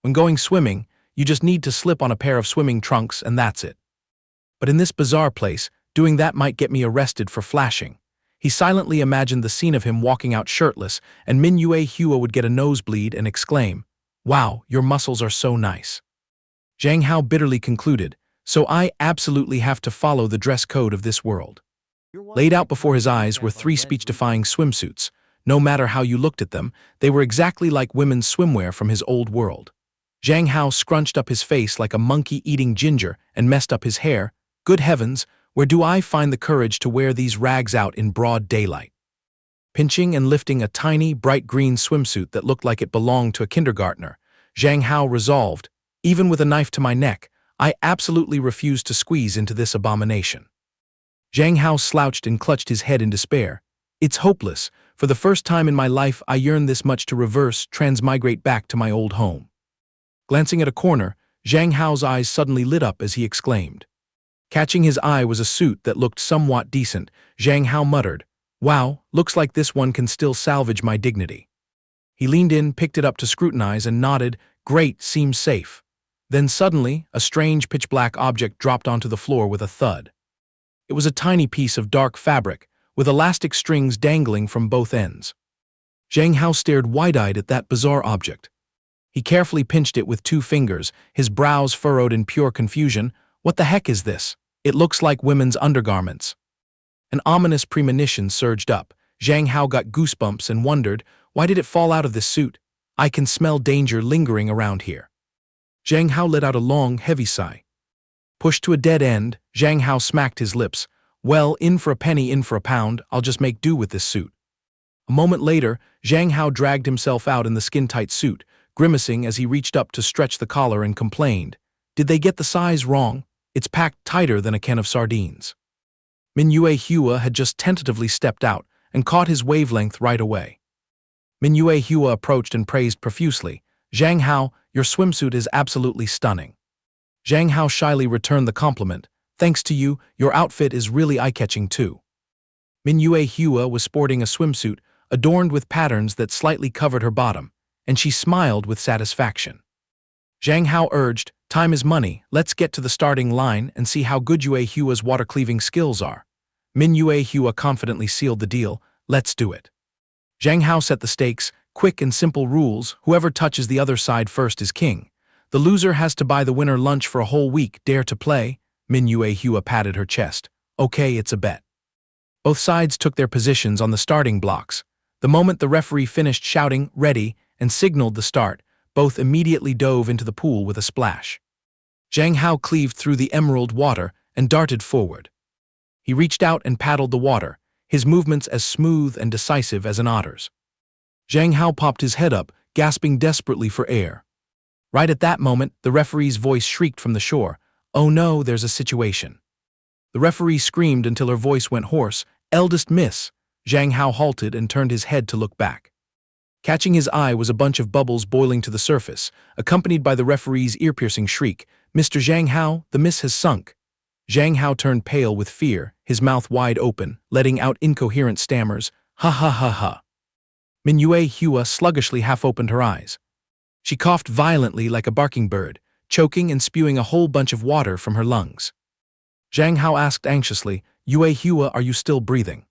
When going swimming, you just need to slip on a pair of swimming trunks and that's it. But in this bizarre place, doing that might get me arrested for flashing. He silently imagined the scene of him walking out shirtless, and Min Yue Hua would get a nosebleed and exclaim, "Wow, your muscles are so nice." Zhang Hao bitterly concluded, so I absolutely have to follow the dress code of this world. Laid out before his eyes were 3 speech-defying swimsuits. No matter how you looked at them, they were exactly like women's swimwear from his old world. Zhang Hao scrunched up his face like a monkey eating ginger and messed up his hair. Good heavens, where do I find the courage to wear these rags out in broad daylight? Pinching and lifting a tiny, bright green swimsuit that looked like it belonged to a kindergartner, Zhang Hao resolved, even with a knife to my neck, I absolutely refuse to squeeze into this abomination. Zhang Hao slouched and clutched his head in despair. It's hopeless. For the first time in my life, I yearn this much to reverse, transmigrate back to my old home. Glancing at a corner, Zhang Hao's eyes suddenly lit up as he exclaimed. Catching his eye was a suit that looked somewhat decent. Zhang Hao muttered, "Wow, looks like this one can still salvage my dignity." He leaned in, picked it up to scrutinize, and nodded, "Great, seems safe." Then suddenly, a strange pitch-black object dropped onto the floor with a thud. It was a tiny piece of dark fabric, with elastic strings dangling from both ends. Zhang Hao stared wide-eyed at that bizarre object. He carefully pinched it with 2 fingers, his brows furrowed in pure confusion. What the heck is this? It looks like women's undergarments. An ominous premonition surged up. Zhang Hao got goosebumps and wondered, why did it fall out of this suit? I can smell danger lingering around here. Zhang Hao let out a long, heavy sigh. Pushed to a dead end, Zhang Hao smacked his lips. Well, in for a penny, in for a pound, I'll just make do with this suit. A moment later, Zhang Hao dragged himself out in the skin-tight suit, grimacing as he reached up to stretch the collar and complained. Did they get the size wrong? It's packed tighter than a can of sardines. Min Yue Hua had just tentatively stepped out and caught his wavelength right away. Min Yue Hua approached and praised profusely. Zhang Hao, your swimsuit is absolutely stunning. Zhang Hao shyly returned the compliment. Thanks to you, your outfit is really eye-catching too. Min Yue Hua was sporting a swimsuit adorned with patterns that slightly covered her bottom, and she smiled with satisfaction. Zhang Hao urged, time is money, let's get to the starting line and see how good Yue Hua's water-cleaving skills are. Min Yue Hua confidently sealed the deal, let's do it. Zhang Hao set the stakes, quick and simple rules, whoever touches the other side first is king. The loser has to buy the winner lunch for a whole week, dare to play? Min Yue Hua patted her chest. Okay, it's a bet. Both sides took their positions on the starting blocks. The moment the referee finished shouting, ready, and signaled the start, both immediately dove into the pool with a splash. Zhang Hao cleaved through the emerald water and darted forward. He reached out and paddled the water, his movements as smooth and decisive as an otter's. Zhang Hao popped his head up, gasping desperately for air. Right at that moment, the referee's voice shrieked from the shore, "Oh no, there's a situation." The referee screamed until her voice went hoarse, "Eldest miss." Zhang Hao halted and turned his head to look back. Catching his eye was a bunch of bubbles boiling to the surface, accompanied by the referee's ear-piercing shriek, "Mr. Zhang Hao, the miss has sunk." Zhang Hao turned pale with fear, his mouth wide open, letting out incoherent stammers, "Ha ha ha ha." Min Yue Hua sluggishly half-opened her eyes. She coughed violently like a barking bird, choking and spewing a whole bunch of water from her lungs. Zhang Hao asked anxiously, "Yue Hua, are you still breathing?"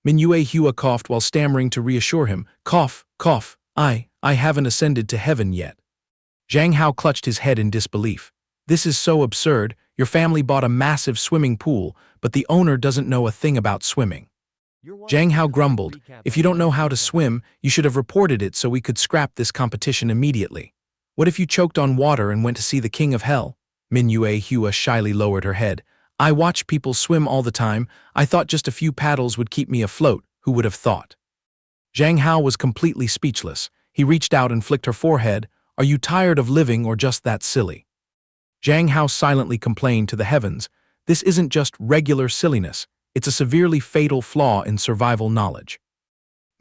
Min Yue Hua coughed while stammering to reassure him, "Cough, cough, I haven't ascended to heaven yet." Zhang Hao clutched his head in disbelief. "This is so absurd. Your family bought a massive swimming pool, but the owner doesn't know a thing about swimming." Zhang Hao grumbled, "If you don't know how to swim, you should have reported it so we could scrap this competition immediately. What if you choked on water and went to see the king of hell?" Min Yue Hua shyly lowered her head. I watch people swim all the time. I thought just a few paddles would keep me afloat. Who would have thought? Zhang Hao was completely speechless. He reached out and flicked her forehead. Are you tired of living or just that silly? Zhang Hao silently complained to the heavens. This isn't just regular silliness. It's a severely fatal flaw in survival knowledge.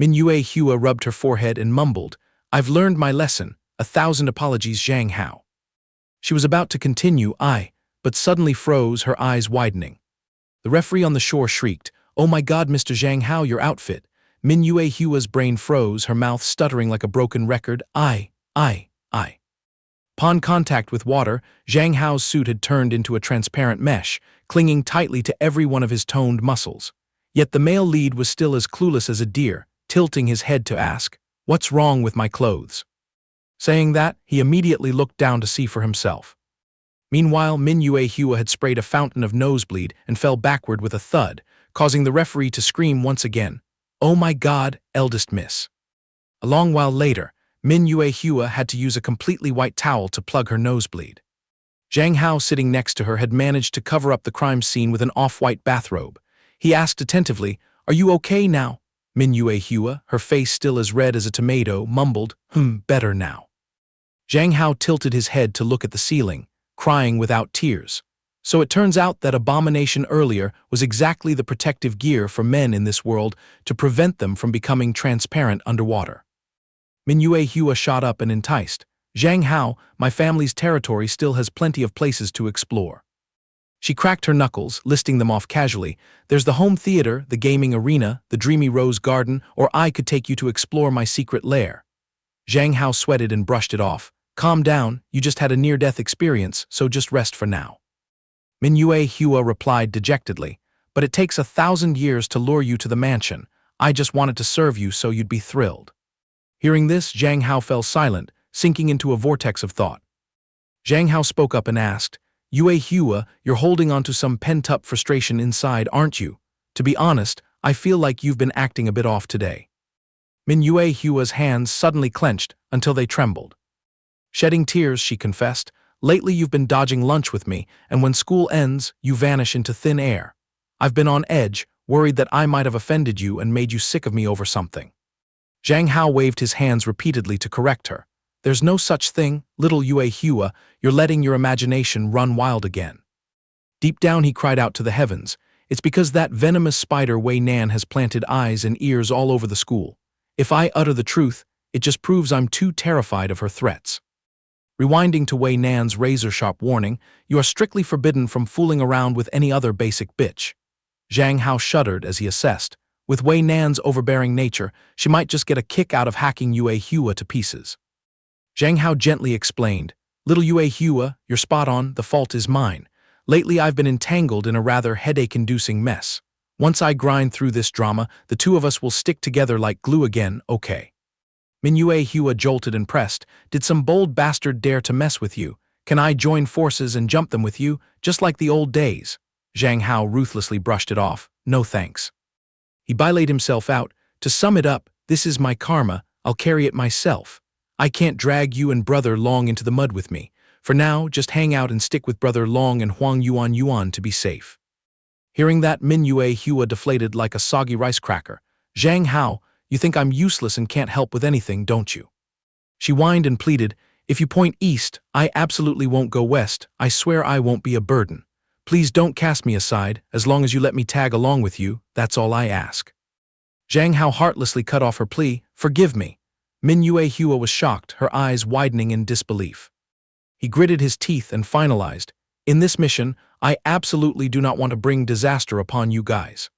Mingyue Hua rubbed her forehead and mumbled, I've learned my lesson. 1,000 apologies, Zhang Hao. She was about to continue, but suddenly froze, her eyes widening. The referee on the shore shrieked, Oh my God, Mr. Zhang Hao, your outfit. Mingyue Hua's brain froze, her mouth stuttering like a broken record. I. Upon contact with water, Zhang Hao's suit had turned into a transparent mesh, clinging tightly to every one of his toned muscles. Yet the male lead was still as clueless as a deer, tilting his head to ask, What's wrong with my clothes? Saying that, he immediately looked down to see for himself. Meanwhile, Mingyue Hua had sprayed a fountain of nosebleed and fell backward with a thud, causing the referee to scream once again, Oh my God, eldest miss. A long while later, Mingyue Hua had to use a completely white towel to plug her nosebleed. Zhang Hao, sitting next to her, had managed to cover up the crime scene with an off-white bathrobe. He asked attentively, Are you okay now? Mingyue Hua, her face still as red as a tomato, mumbled, better now. Zhang Hao tilted his head to look at the ceiling, crying without tears. So it turns out that abomination earlier was exactly the protective gear for men in this world to prevent them from becoming transparent underwater. Mingyue Hua shot up and enticed. Zhang Hao, my family's territory still has plenty of places to explore. She cracked her knuckles, listing them off casually. There's the home theater, the gaming arena, the dreamy rose garden, or I could take you to explore my secret lair. Zhang Hao sweated and brushed it off. Calm down, you just had a near-death experience, so just rest for now. Mingyue Hua replied dejectedly, But it takes 1,000 years to lure you to the mansion. I just wanted to serve you so you'd be thrilled. Hearing this, Zhang Hao fell silent, sinking into a vortex of thought. Zhang Hao spoke up and asked, Yue Hua, you're holding on to some pent-up frustration inside, aren't you? To be honest, I feel like you've been acting a bit off today. Mingyue Hua's hands suddenly clenched until they trembled. Shedding tears, she confessed, Lately you've been dodging lunch with me, and when school ends, you vanish into thin air. I've been on edge, worried that I might have offended you and made you sick of me over something. Zhang Hao waved his hands repeatedly to correct her. There's no such thing, little Yue Hua, you're letting your imagination run wild again. Deep down he cried out to the heavens, It's because that venomous spider Wei Nan has planted eyes and ears all over the school. If I utter the truth, it just proves I'm too terrified of her threats. Rewinding to Wei Nan's razor-sharp warning, you are strictly forbidden from fooling around with any other basic bitch. Zhang Hao shuddered as he assessed. With Wei Nan's overbearing nature, she might just get a kick out of hacking Yue Hua to pieces. Zhang Hao gently explained, Little Yue Hua, you're spot on, the fault is mine. Lately I've been entangled in a rather headache-inducing mess. Once I grind through this drama, the two of us will stick together like glue again, okay? Mingyue Hua jolted and pressed, Did some bold bastard dare to mess with you? Can I join forces and jump them with you, just like the old days? Zhang Hao ruthlessly brushed it off, No thanks. He belayed himself out, To sum it up, this is my karma, I'll carry it myself. I can't drag you and Brother Long into the mud with me. For now, just hang out and stick with Brother Long and Huang Yuan to be safe. Hearing that, Mingyue Hua deflated like a soggy rice cracker. Zhang Hao, you think I'm useless and can't help with anything, don't you? She whined and pleaded, If you point east, I absolutely won't go west. I swear I won't be a burden. Please don't cast me aside, as long as you let me tag along with you, that's all I ask. Zhang Hao heartlessly cut off her plea, Forgive me. Mingyue Hua was shocked, her eyes widening in disbelief. He gritted his teeth and finalized, In this mission, I absolutely do not want to bring disaster upon you guys.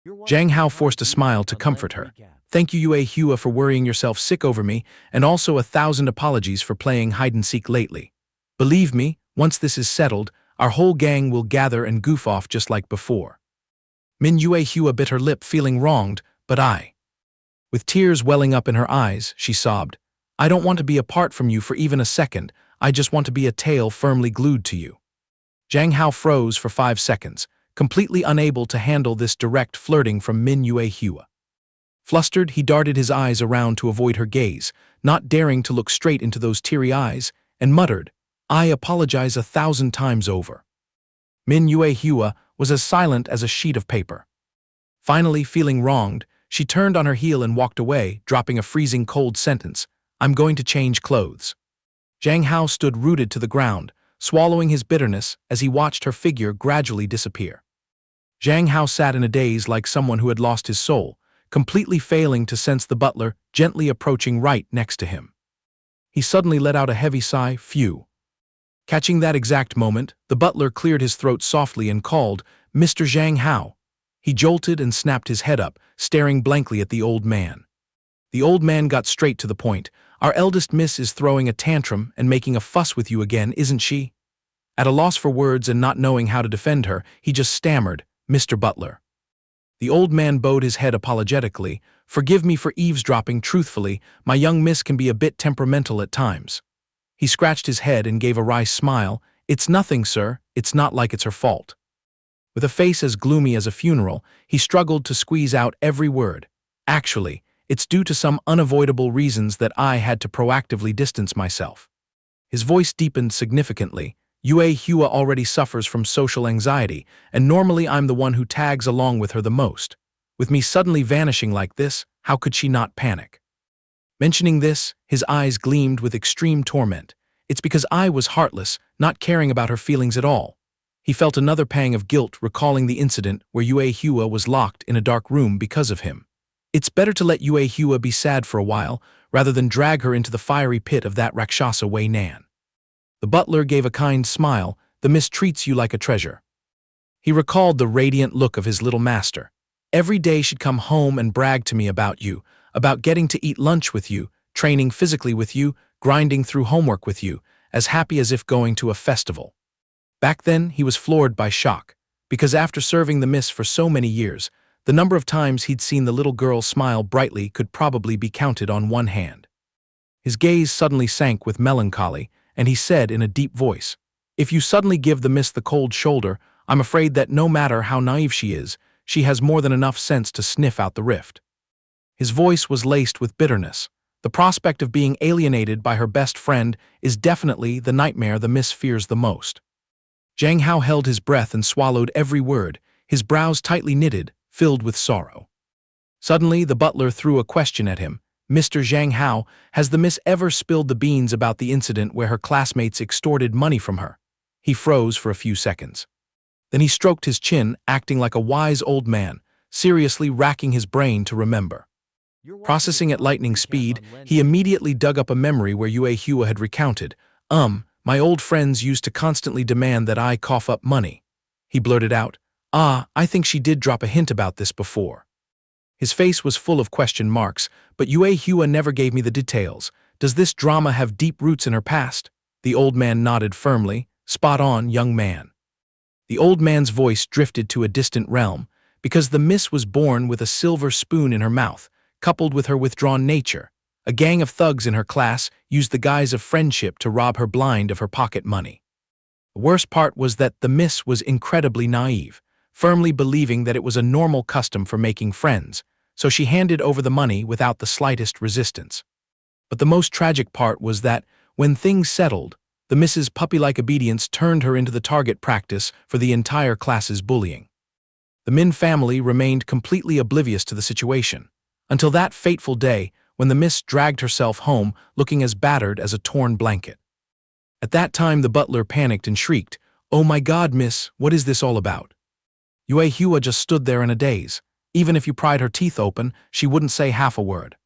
Zhang Hao forced a smile to comfort her. Thank you, Yue Hua, for worrying yourself sick over me, and also 1,000 apologies for playing hide-and-seek lately. Believe me, once this is settled, our whole gang will gather and goof off just like before. Mingyue Hua bit her lip, feeling wronged, but With tears welling up in her eyes, she sobbed, I don't want to be apart from you for even a second, I just want to be a tail firmly glued to you. Zhang Hao froze for 5 seconds, completely unable to handle this direct flirting from Mingyue Hua. Flustered, he darted his eyes around to avoid her gaze, not daring to look straight into those teary eyes, and muttered, I apologize 1,000 times over. Mingyue Hua was as silent as a sheet of paper. Finally, feeling wronged, she turned on her heel and walked away, dropping a freezing cold sentence, "I'm going to change clothes." Zhang Hao stood rooted to the ground, swallowing his bitterness as he watched her figure gradually disappear. Zhang Hao sat in a daze like someone who had lost his soul, completely failing to sense the butler gently approaching right next to him. He suddenly let out a heavy sigh, phew. Catching that exact moment, the butler cleared his throat softly and called, "Mr. Zhang Hao." He jolted and snapped his head up, staring blankly at the old man. The old man got straight to the point. "Our eldest miss is throwing a tantrum and making a fuss with you again, isn't she?" At a loss for words and not knowing how to defend her, he just stammered, "Mr. Butler." The old man bowed his head apologetically. "Forgive me for eavesdropping. Truthfully, my young miss can be a bit temperamental at times." He scratched his head and gave a wry smile. "It's nothing, sir. It's not like it's her fault." With a face as gloomy as a funeral, he struggled to squeeze out every word. "Actually, it's due to some unavoidable reasons that I had to proactively distance myself." His voice deepened significantly. "Yue Hua already suffers from social anxiety, and normally I'm the one who tags along with her the most. With me suddenly vanishing like this, how could she not panic?" Mentioning this, his eyes gleamed with extreme torment. "It's because I was heartless, not caring about her feelings at all." He felt another pang of guilt recalling the incident where Yue Hua was locked in a dark room because of him. It's better to let Yue Hua be sad for a while, rather than drag her into the fiery pit of that Rakshasa Wei Nan. The butler gave a kind smile. "The miss treats you like a treasure." He recalled the radiant look of his little master. "Every day she'd come home and brag to me about you, about getting to eat lunch with you, training physically with you, grinding through homework with you, as happy as if going to a festival." Back then, he was floored by shock, because after serving the miss for so many years, the number of times he'd seen the little girl smile brightly could probably be counted on one hand. His gaze suddenly sank with melancholy, and he said in a deep voice, "If you suddenly give the miss the cold shoulder, I'm afraid that no matter how naive she is, she has more than enough sense to sniff out the rift." His voice was laced with bitterness. The prospect of being alienated by her best friend is definitely the nightmare the miss fears the most. Zhang Hao held his breath and swallowed every word, his brows tightly knitted, filled with sorrow. Suddenly, the butler threw a question at him. "Mr. Zhang Hao, has the miss ever spilled the beans about the incident where her classmates extorted money from her?" He froze for a few seconds. Then he stroked his chin, acting like a wise old man, seriously racking his brain to remember. Processing at lightning speed, he immediately dug up a memory where Yue Hua had recounted, My old friends used to constantly demand that I cough up money." He blurted out, I think she did drop a hint about this before." His face was full of question marks, but Yue Hua never gave me the details. "Does this drama have deep roots in her past?" The old man nodded firmly. "Spot on, young man." The old man's voice drifted to a distant realm, because the miss was born with a silver spoon in her mouth, coupled with her withdrawn nature. A gang of thugs in her class used the guise of friendship to rob her blind of her pocket money. The worst part was that the miss was incredibly naive, firmly believing that it was a normal custom for making friends, so she handed over the money without the slightest resistance. But the most tragic part was that, when things settled, the miss's puppy-like obedience turned her into the target practice for the entire class's bullying. The Min family remained completely oblivious to the situation, until that fateful day when the miss dragged herself home looking as battered as a torn blanket. At that time the butler panicked and shrieked, "Oh my God, miss, what is this all about?" Yue Hua just stood there in a daze. Even if you pried her teeth open, she wouldn't say half a word.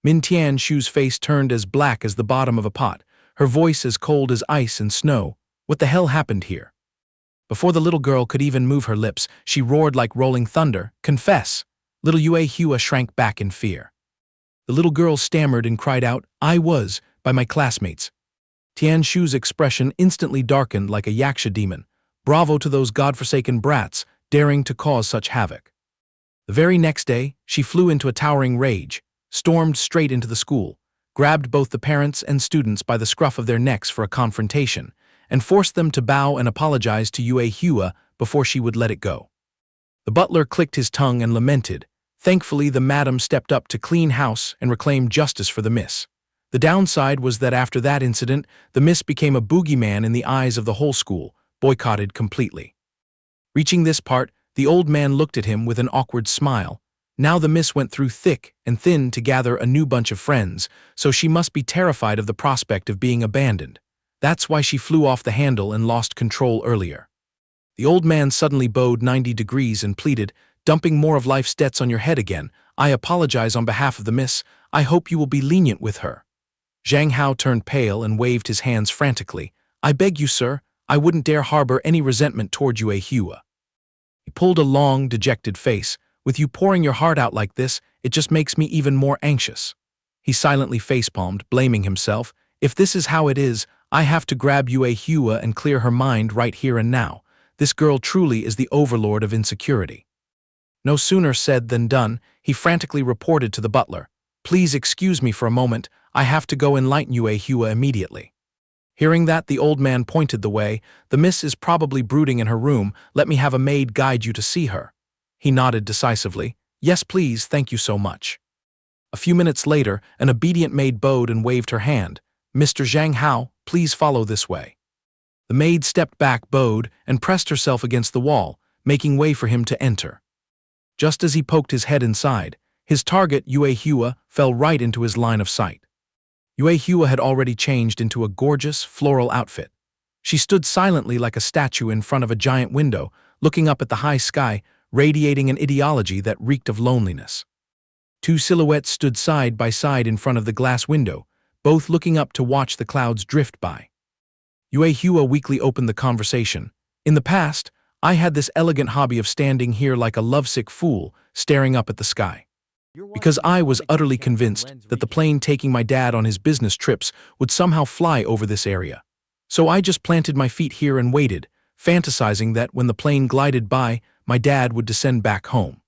Min Tianshu's face turned as black as the bottom of a pot, her voice as cold as ice and snow. What the hell happened here? Before the little girl could even move her lips, she roared like rolling thunder, "Confess!" Little Yue Hua shrank back in fear. The little girl stammered and cried out, "I was, by my classmates." Tianshu's expression instantly darkened like a yaksha demon. Bravo to those godforsaken brats, daring to cause such havoc. The very next day, she flew into a towering rage, stormed straight into the school, grabbed both the parents and students by the scruff of their necks for a confrontation, and forced them to bow and apologize to Yue Hua before she would let it go. The butler clicked his tongue and lamented. Thankfully, the madam stepped up to clean house and reclaim justice for the miss. The downside was that after that incident, the miss became a boogeyman in the eyes of the whole school, boycotted completely. Reaching this part, the old man looked at him with an awkward smile. Now the miss went through thick and thin to gather a new bunch of friends, so she must be terrified of the prospect of being abandoned. That's why she flew off the handle and lost control earlier. The old man suddenly bowed 90 degrees and pleaded, dumping more of life's debts on your head again. I apologize on behalf of the miss. I hope you will be lenient with her. Zhang Hao turned pale and waved his hands frantically. I beg you, sir, I wouldn't dare harbor any resentment toward Yue Hua. He pulled a long, dejected face. With you pouring your heart out like this, it just makes me even more anxious. He silently facepalmed, blaming himself. If this is how it is, I have to grab Yue Hua and clear her mind right here and now. This girl truly is the overlord of insecurity. No sooner said than done, he frantically reported to the butler. Please excuse me for a moment, I have to go enlighten Yue Hua immediately. Hearing that, the old man pointed the way. The miss is probably brooding in her room, let me have a maid guide you to see her. He nodded decisively. Yes, please, thank you so much. A few minutes later, an obedient maid bowed and waved her hand. Mr. Zhang Hao, please follow this way. The maid stepped back, bowed, and pressed herself against the wall, making way for him to enter. Just as he poked his head inside, his target, Yue Hua, fell right into his line of sight. Yue Hua had already changed into a gorgeous, floral outfit. She stood silently like a statue in front of a giant window, looking up at the high sky, radiating an ideology that reeked of loneliness. Two silhouettes stood side by side in front of the glass window, both looking up to watch the clouds drift by. Yue Hua weakly opened the conversation. In the past, I had this elegant hobby of standing here like a lovesick fool, staring up at the sky. Because I was utterly convinced that the plane taking my dad on his business trips would somehow fly over this area. So I just planted my feet here and waited, fantasizing that when the plane glided by, my dad would descend back home.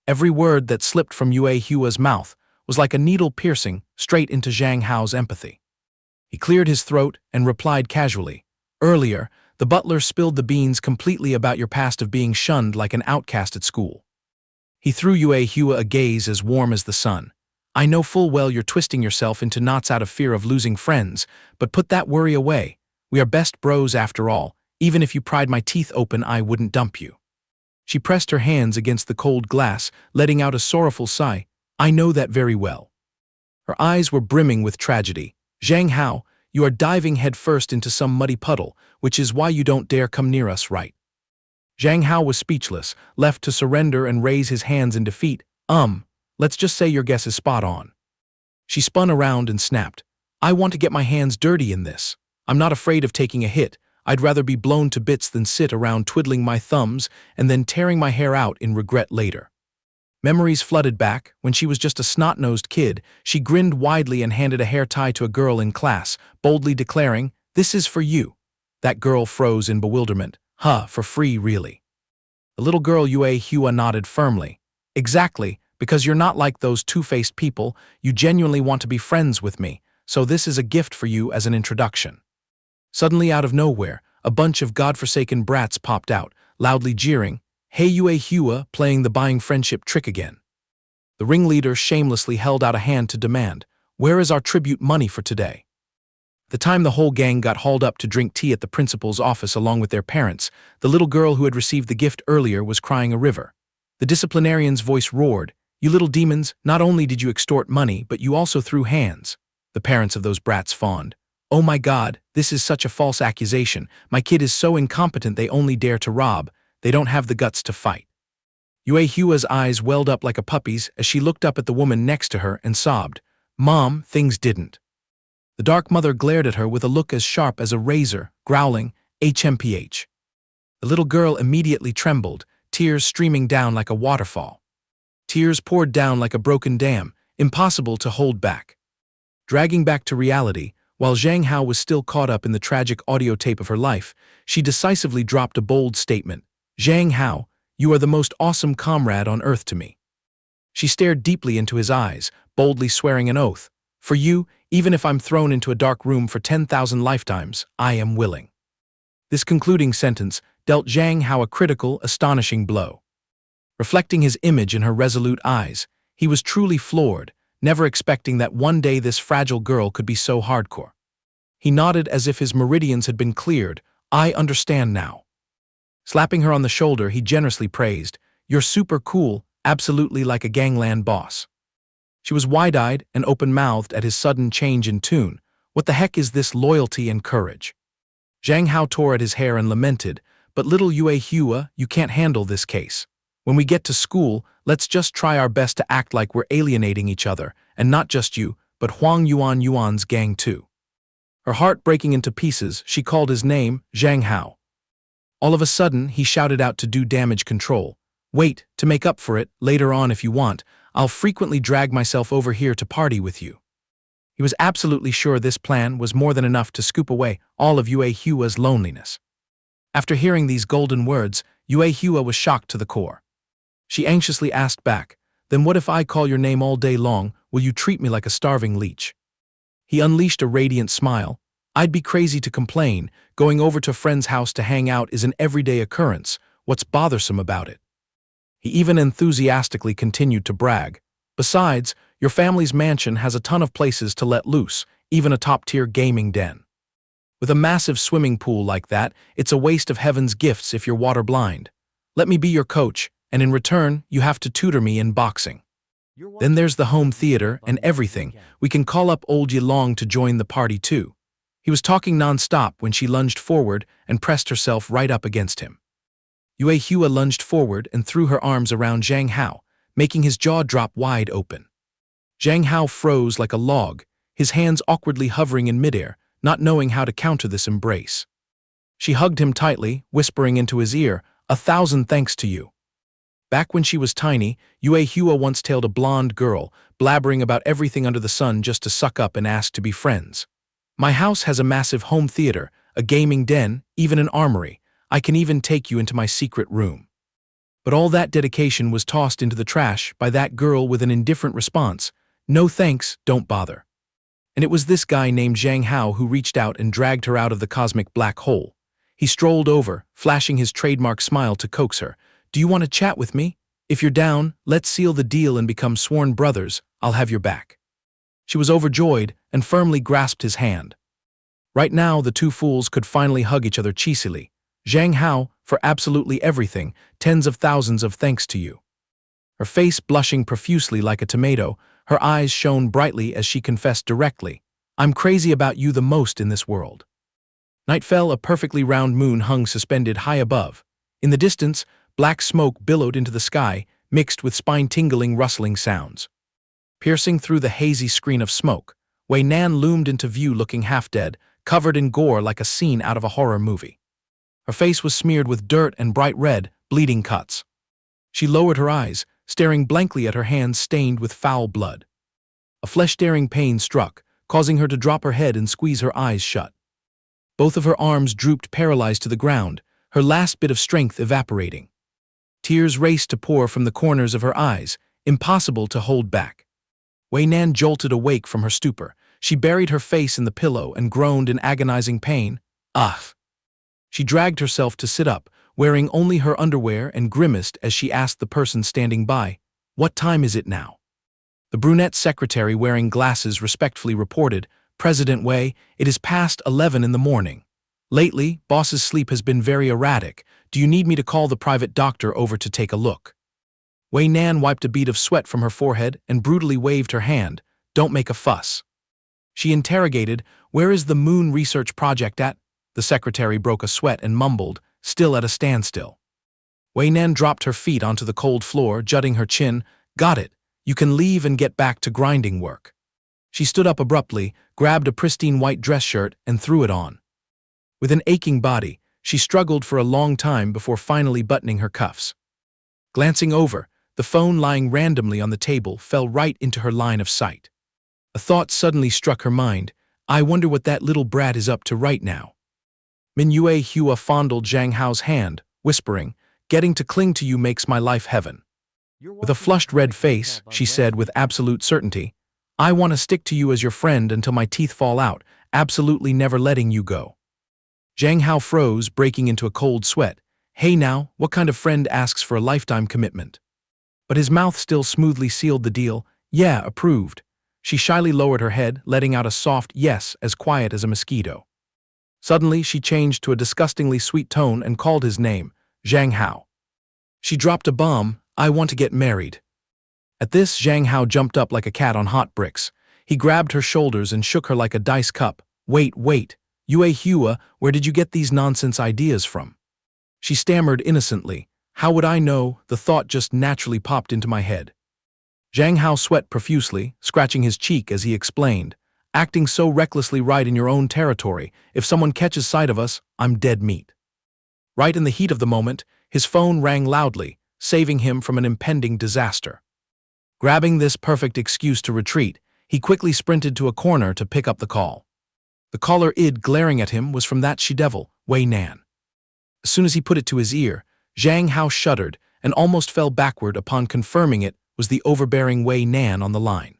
Every word that slipped from Yue Hua's mouth was like a needle piercing straight into Zhang Hao's empathy. He cleared his throat and replied casually, Earlier, the butler spilled the beans completely about your past of being shunned like an outcast at school. He threw Yue Hua a gaze as warm as the sun. I know full well you're twisting yourself into knots out of fear of losing friends, but put that worry away. We are best bros after all. Even if you pried my teeth open, I wouldn't dump you. She pressed her hands against the cold glass, letting out a sorrowful sigh. I know that very well. Her eyes were brimming with tragedy. Zhang Hao, you are diving headfirst into some muddy puddle, which is why you don't dare come near us, right? Zhang Hao was speechless, left to surrender and raise his hands in defeat. Let's just say your guess is spot on. She spun around and snapped. I want to get my hands dirty in this. I'm not afraid of taking a hit. I'd rather be blown to bits than sit around twiddling my thumbs and then tearing my hair out in regret later. Memories flooded back. When she was just a snot-nosed kid, she grinned widely and handed a hair tie to a girl in class, boldly declaring, This is for you. That girl froze in bewilderment. For free, really. The little girl Yue Hua nodded firmly. Exactly, because you're not like those two-faced people, you genuinely want to be friends with me, so this is a gift for you as an introduction. Suddenly out of nowhere, a bunch of godforsaken brats popped out, loudly jeering, Hey Yue Hua, playing the buying friendship trick again. The ringleader shamelessly held out a hand to demand, Where is our tribute money for today? The time the whole gang got hauled up to drink tea at the principal's office along with their parents, the little girl who had received the gift earlier was crying a river. The disciplinarian's voice roared, You little demons, not only did you extort money, but you also threw hands. The parents of those brats fawned. Oh my God, this is such a false accusation. My kid is so incompetent they only dare to rob. They don't have the guts to fight. Yue Hua's eyes welled up like a puppy's as she looked up at the woman next to her and sobbed. Mom, things didn't. The dark mother glared at her with a look as sharp as a razor, growling, HMPH. The little girl immediately trembled, tears streaming down like a waterfall. Tears poured down like a broken dam, impossible to hold back. Dragging back to reality, while Zhang Hao was still caught up in the tragic audio tape of her life, she decisively dropped a bold statement. Zhang Hao, you are the most awesome comrade on earth to me. She stared deeply into his eyes, boldly swearing an oath. For you, even if I'm thrown into a dark room for 10,000 lifetimes, I am willing. This concluding sentence dealt Zhang Hao a critical, astonishing blow. Reflecting his image in her resolute eyes, he was truly floored, never expecting that one day this fragile girl could be so hardcore. He nodded as if his meridians had been cleared. I understand now. Slapping her on the shoulder, he generously praised, "You're super cool, absolutely like a gangland boss." She was wide-eyed and open-mouthed at his sudden change in tune. What the heck is this loyalty and courage? Zhang Hao tore at his hair and lamented, "But little Yue Hua, you can't handle this case. When we get to school, let's just try our best to act like we're alienating each other, and not just you, but Huang Yuan's gang too." Her heart breaking into pieces, she called his name, Zhang Hao. All of a sudden, he shouted out to do damage control. "Wait, to make up for it, later on if you want, I'll frequently drag myself over here to party with you." He was absolutely sure this plan was more than enough to scoop away all of Yue Hua's loneliness. After hearing these golden words, Yue Hua was shocked to the core. She anxiously asked back, "Then what if I call your name all day long? Will you treat me like a starving leech?" He unleashed a radiant smile. "I'd be crazy to complain. Going over to a friend's house to hang out is an everyday occurrence. What's bothersome about it?" He even enthusiastically continued to brag. "Besides, your family's mansion has a ton of places to let loose, even a top-tier gaming den. With a massive swimming pool like that, it's a waste of heaven's gifts if you're water blind. Let me be your coach, and in return, you have to tutor me in boxing. Then there's the home theater and everything. We can call up old Yilong to join the party too." He was talking non-stop when she lunged forward and pressed herself right up against him. Yue Hua lunged forward and threw her arms around Zhang Hao, making his jaw drop wide open. Zhang Hao froze like a log, his hands awkwardly hovering in midair, not knowing how to counter this embrace. She hugged him tightly, whispering into his ear, "1,000 thanks to you." Back when she was tiny, Yue Hua once tailed a blonde girl, blabbering about everything under the sun just to suck up and ask to be friends. "My house has a massive home theater, a gaming den, even an armory. I can even take you into my secret room." But all that dedication was tossed into the trash by that girl with an indifferent response, "No thanks, don't bother." And it was this guy named Zhang Hao who reached out and dragged her out of the cosmic black hole. He strolled over, flashing his trademark smile to coax her. "Do you want to chat with me? If you're down, let's seal the deal and become sworn brothers. I'll have your back." She was overjoyed and firmly grasped his hand. Right now, the two fools could finally hug each other cheesily. "Zhang Hao, for absolutely everything, tens of thousands of thanks to you." Her face blushing profusely like a tomato, her eyes shone brightly as she confessed directly, "I'm crazy about you the most in this world." Night fell, a perfectly round moon hung suspended high above. In the distance, black smoke billowed into the sky, mixed with spine-tingling rustling sounds. Piercing through the hazy screen of smoke, Wei Nan loomed into view looking half-dead, covered in gore like a scene out of a horror movie. Her face was smeared with dirt and bright red, bleeding cuts. She lowered her eyes, staring blankly at her hands stained with foul blood. A flesh-tearing pain struck, causing her to drop her head and squeeze her eyes shut. Both of her arms drooped paralyzed to the ground, her last bit of strength evaporating. Tears raced to pour from the corners of her eyes, impossible to hold back. Wei Nan jolted awake from her stupor. She buried her face in the pillow and groaned in agonizing pain. "Ugh!" She dragged herself to sit up, wearing only her underwear, and grimaced as she asked the person standing by, "What time is it now?" The brunette secretary wearing glasses respectfully reported, "President Wei, it is past 11 in the morning. Lately, boss's sleep has been very erratic. Do you need me to call the private doctor over to take a look?" Wei Nan wiped a bead of sweat from her forehead and brutally waved her hand, "Don't make a fuss." She interrogated, "Where is the moon research project at?" The secretary broke a sweat and mumbled, still at a standstill. Wei Nan dropped her feet onto the cold floor, jutting her chin. "Got it. You can leave and get back to grinding work." She stood up abruptly, grabbed a pristine white dress shirt, and threw it on. With an aching body, she struggled for a long time before finally buttoning her cuffs. Glancing over, the phone lying randomly on the table fell right into her line of sight. A thought suddenly struck her mind. "I wonder what that little brat is up to right now." Yue Hua fondled Zhang Hao's hand, whispering, "Getting to cling to you makes my life heaven." With a flushed red face, she said with absolute certainty, "I want to stick to you as your friend until my teeth fall out, absolutely never letting you go." Zhang Hao froze, breaking into a cold sweat. Hey now, what kind of friend asks for a lifetime commitment? But his mouth still smoothly sealed the deal. Yeah, approved. She shyly lowered her head, letting out a soft yes as quiet as a mosquito. Suddenly, she changed to a disgustingly sweet tone and called his name. Zhang Hao. She dropped a bomb. I want to get married. At this, Zhang Hao jumped up like a cat on hot bricks. He grabbed her shoulders and shook her like a dice cup. Wait. Yue Hua, where did you get these nonsense ideas from? She stammered innocently. How would I know? The thought just naturally popped into my head. Zhang Hao sweat profusely, scratching his cheek as he explained. Acting so recklessly right in your own territory. If someone catches sight of us, I'm dead meat. Right in the heat of the moment, his phone rang loudly, saving him from an impending disaster. Grabbing this perfect excuse to retreat, he quickly sprinted to a corner to pick up the call. The caller glaring at him was from that she-devil, Wei Nan. As soon as he put it to his ear, Zhang Hao shuddered and almost fell backward upon confirming it was the overbearing Wei Nan on the line.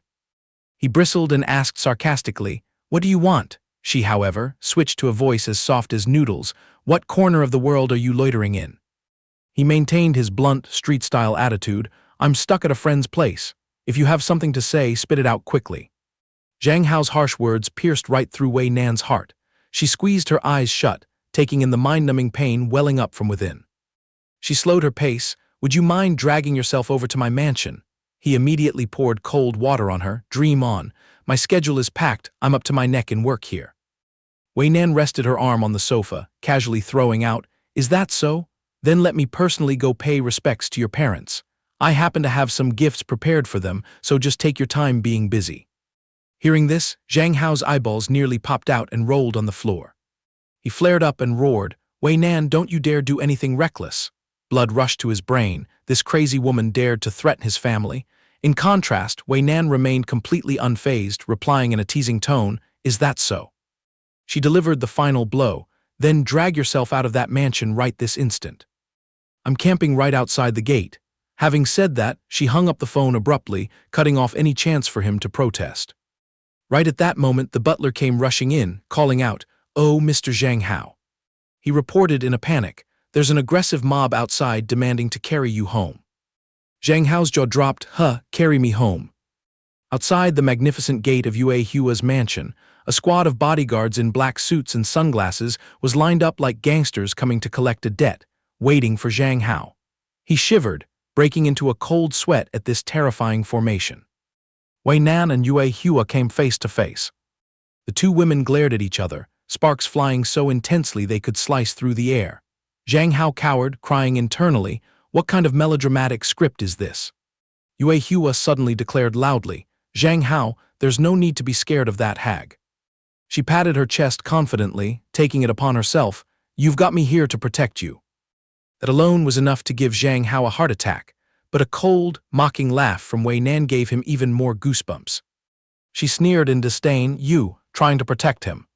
He bristled and asked sarcastically, "What do you want?" She, however, switched to a voice as soft as noodles. "What corner of the world are you loitering in?" He maintained his blunt, street-style attitude. "I'm stuck at a friend's place. If you have something to say, spit it out quickly." Zhang Hao's harsh words pierced right through Wei Nan's heart. She squeezed her eyes shut, taking in the mind-numbing pain welling up from within. She slowed her pace. "Would you mind dragging yourself over to my mansion?" He immediately poured cold water on her. "Dream on. My schedule is packed. I'm up to my neck in work here." Wei Nan rested her arm on the sofa, casually throwing out, "Is that so? Then let me personally go pay respects to your parents. I happen to have some gifts prepared for them, so just take your time being busy." Hearing this, Zhang Hao's eyeballs nearly popped out and rolled on the floor. He flared up and roared, "Wei Nan, don't you dare do anything reckless." Blood rushed to his brain. This crazy woman dared to threaten his family. In contrast, Wei Nan remained completely unfazed, replying in a teasing tone, "Is that so?" She delivered the final blow. "Then drag yourself out of that mansion right this instant. I'm camping right outside the gate." Having said that, she hung up the phone abruptly, cutting off any chance for him to protest. Right at that moment, the butler came rushing in, calling out, "Oh, Mr. Zhang Hao." He reported in a panic, "There's an aggressive mob outside demanding to carry you home." Zhang Hao's jaw dropped. Carry me home." Outside the magnificent gate of Yue Hua's mansion, a squad of bodyguards in black suits and sunglasses was lined up like gangsters coming to collect a debt, waiting for Zhang Hao. He shivered, breaking into a cold sweat at this terrifying formation. Wei Nan and Yue Hua came face to face. The two women glared at each other, sparks flying so intensely they could slice through the air. Zhang Hao cowered, crying internally, "What kind of melodramatic script is this?" Yue Hua suddenly declared loudly, "Zhang Hao, there's no need to be scared of that hag." She patted her chest confidently, taking it upon herself, "You've got me here to protect you." That alone was enough to give Zhang Hao a heart attack, but a cold, mocking laugh from Wei Nan gave him even more goosebumps. She sneered in disdain, "You, trying to protect him."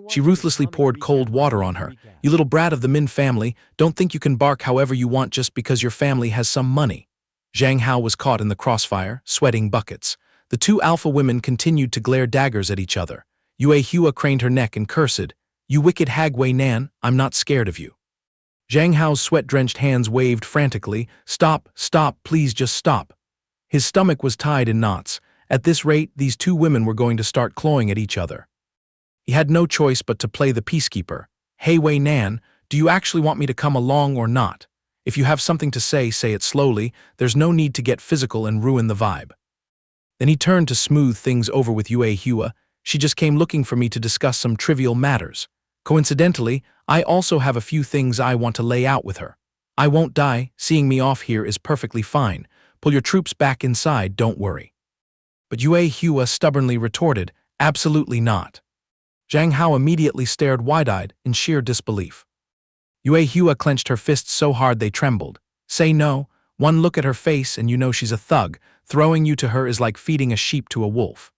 She ruthlessly poured cold water on her. "You little brat of the Min family, don't think you can bark however you want just because your family has some money." Zhang Hao was caught in the crossfire, sweating buckets. The two alpha women continued to glare daggers at each other. Yue Hua craned her neck and cursed, "You wicked hag Wei Nan, I'm not scared of you." Zhang Hao's sweat-drenched hands waved frantically, "Stop, please just stop." His stomach was tied in knots. At this rate, these two women were going to start clawing at each other. He had no choice but to play the peacekeeper. "Hey Wei Nan, do you actually want me to come along or not? If you have something to say it slowly. There's no need to get physical and ruin the vibe." Then he turned to smooth things over with Yue Hua. "She just came looking for me to discuss some trivial matters. Coincidentally, I also have a few things I want to lay out with her. I won't die. Seeing me off here is perfectly fine. Pull your troops back inside, don't worry." But Yue Hua stubbornly retorted, "Absolutely not." Zhang Hao immediately stared wide-eyed in sheer disbelief. Yue Hua clenched her fists so hard they trembled. "Say no. One look at her face and you know she's a thug. Throwing you to her is like feeding a sheep to a wolf."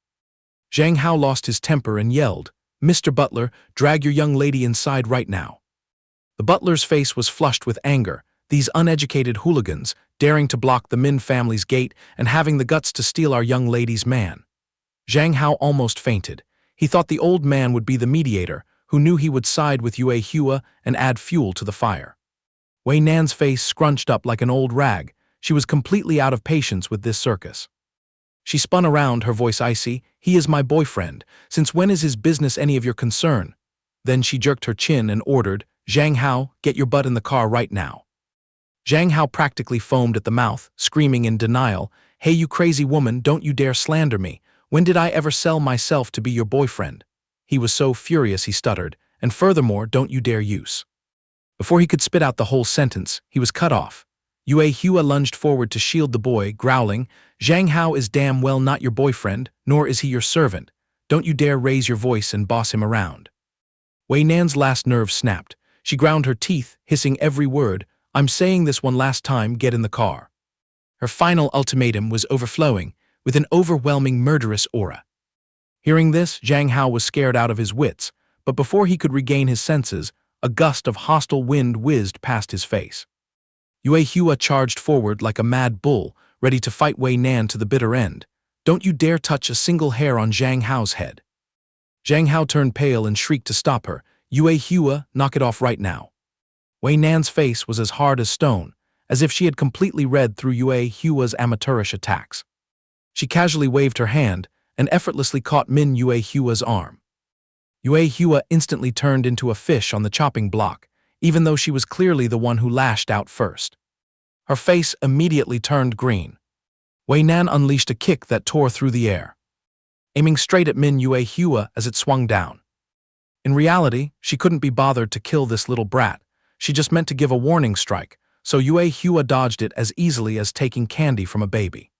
Zhang Hao lost his temper and yelled, "Mr. Butler, drag your young lady inside right now." The butler's face was flushed with anger. These uneducated hooligans, daring to block the Min family's gate and having the guts to steal our young lady's man. Zhang Hao almost fainted. He thought the old man would be the mediator, who knew he would side with Yue Hua and add fuel to the fire. Wei Nan's face scrunched up like an old rag. She was completely out of patience with this circus. She spun around, her voice icy, "He is my boyfriend. Since when is his business any of your concern?" Then she jerked her chin and ordered, "Zhang Hao, get your butt in the car right now." Zhang Hao practically foamed at the mouth, screaming in denial, "Hey, you crazy woman, don't you dare slander me. When did I ever sell myself to be your boyfriend?" He was so furious he stuttered, "And furthermore, don't you dare use." Before he could spit out the whole sentence, he was cut off. Yue Hua lunged forward to shield the boy, growling, "Zhang Hao is damn well not your boyfriend, nor is he your servant. Don't you dare raise your voice and boss him around." Wei Nan's last nerve snapped. She ground her teeth, hissing every word, "I'm saying this one last time, get in the car." Her final ultimatum was overflowing, with an overwhelming murderous aura. Hearing this, Zhang Hao was scared out of his wits, but before he could regain his senses, a gust of hostile wind whizzed past his face. Yue Hua charged forward like a mad bull, ready to fight Wei Nan to the bitter end. "Don't you dare touch a single hair on Zhang Hao's head." Zhang Hao turned pale and shrieked to stop her. "Yue Hua, knock it off right now." Wei Nan's face was as hard as stone, as if she had completely read through Yue Hua's amateurish attacks. She casually waved her hand and effortlessly caught Min Yue Hua's arm. Yue Hua instantly turned into a fish on the chopping block, even though she was clearly the one who lashed out first. Her face immediately turned green. Wei Nan unleashed a kick that tore through the air, aiming straight at Min Yue Hua as it swung down. In reality, she couldn't be bothered to kill this little brat. She just meant to give a warning strike, so Yue Hua dodged it as easily as taking candy from a baby.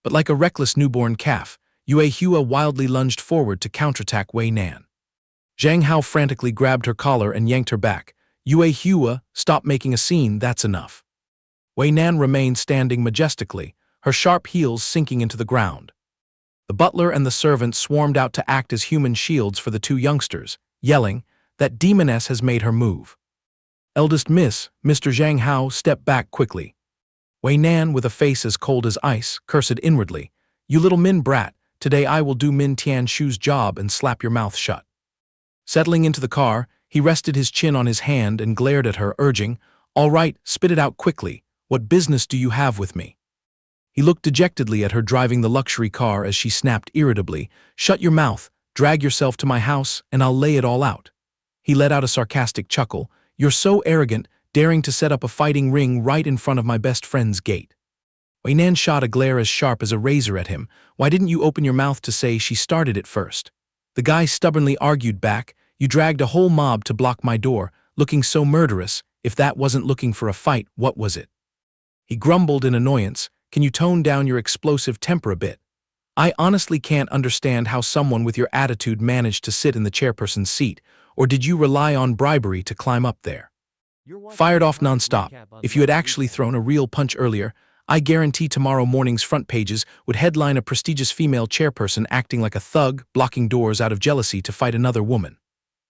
But like a reckless newborn calf, Yue Hua wildly lunged forward to counterattack Wei Nan. Zhang Hao frantically grabbed her collar and yanked her back. "Yue Hua, stop making a scene, that's enough." Wei Nan remained standing majestically, her sharp heels sinking into the ground. The butler and the servant swarmed out to act as human shields for the two youngsters, yelling, "That demoness has made her move." "Eldest miss, Mr. Zhang Hao, step back quickly." Wei Nan, with a face as cold as ice, cursed inwardly, "You little Min brat, today I will do Min Tianshu's job and slap your mouth shut." Settling into the car, he rested his chin on his hand and glared at her, urging, "All right, spit it out quickly. What business do you have with me?" He looked dejectedly at her driving the luxury car as she snapped irritably, "Shut your mouth, drag yourself to my house, and I'll lay it all out." He let out a sarcastic chuckle, "You're so arrogant, daring to set up a fighting ring right in front of my best friend's gate." Wei Nan shot a glare as sharp as a razor at him. "Why didn't you open your mouth to say she started it first?" The guy stubbornly argued back, "You dragged a whole mob to block my door, looking so murderous. If that wasn't looking for a fight, what was it?" He grumbled in annoyance, "Can you tone down your explosive temper a bit? I honestly can't understand how someone with your attitude managed to sit in the chairperson's seat, or did you rely on bribery to climb up there?" Fired off nonstop. If you had actually thrown a real punch earlier, I guarantee tomorrow morning's front pages would headline a prestigious female chairperson acting like a thug, blocking doors out of jealousy to fight another woman.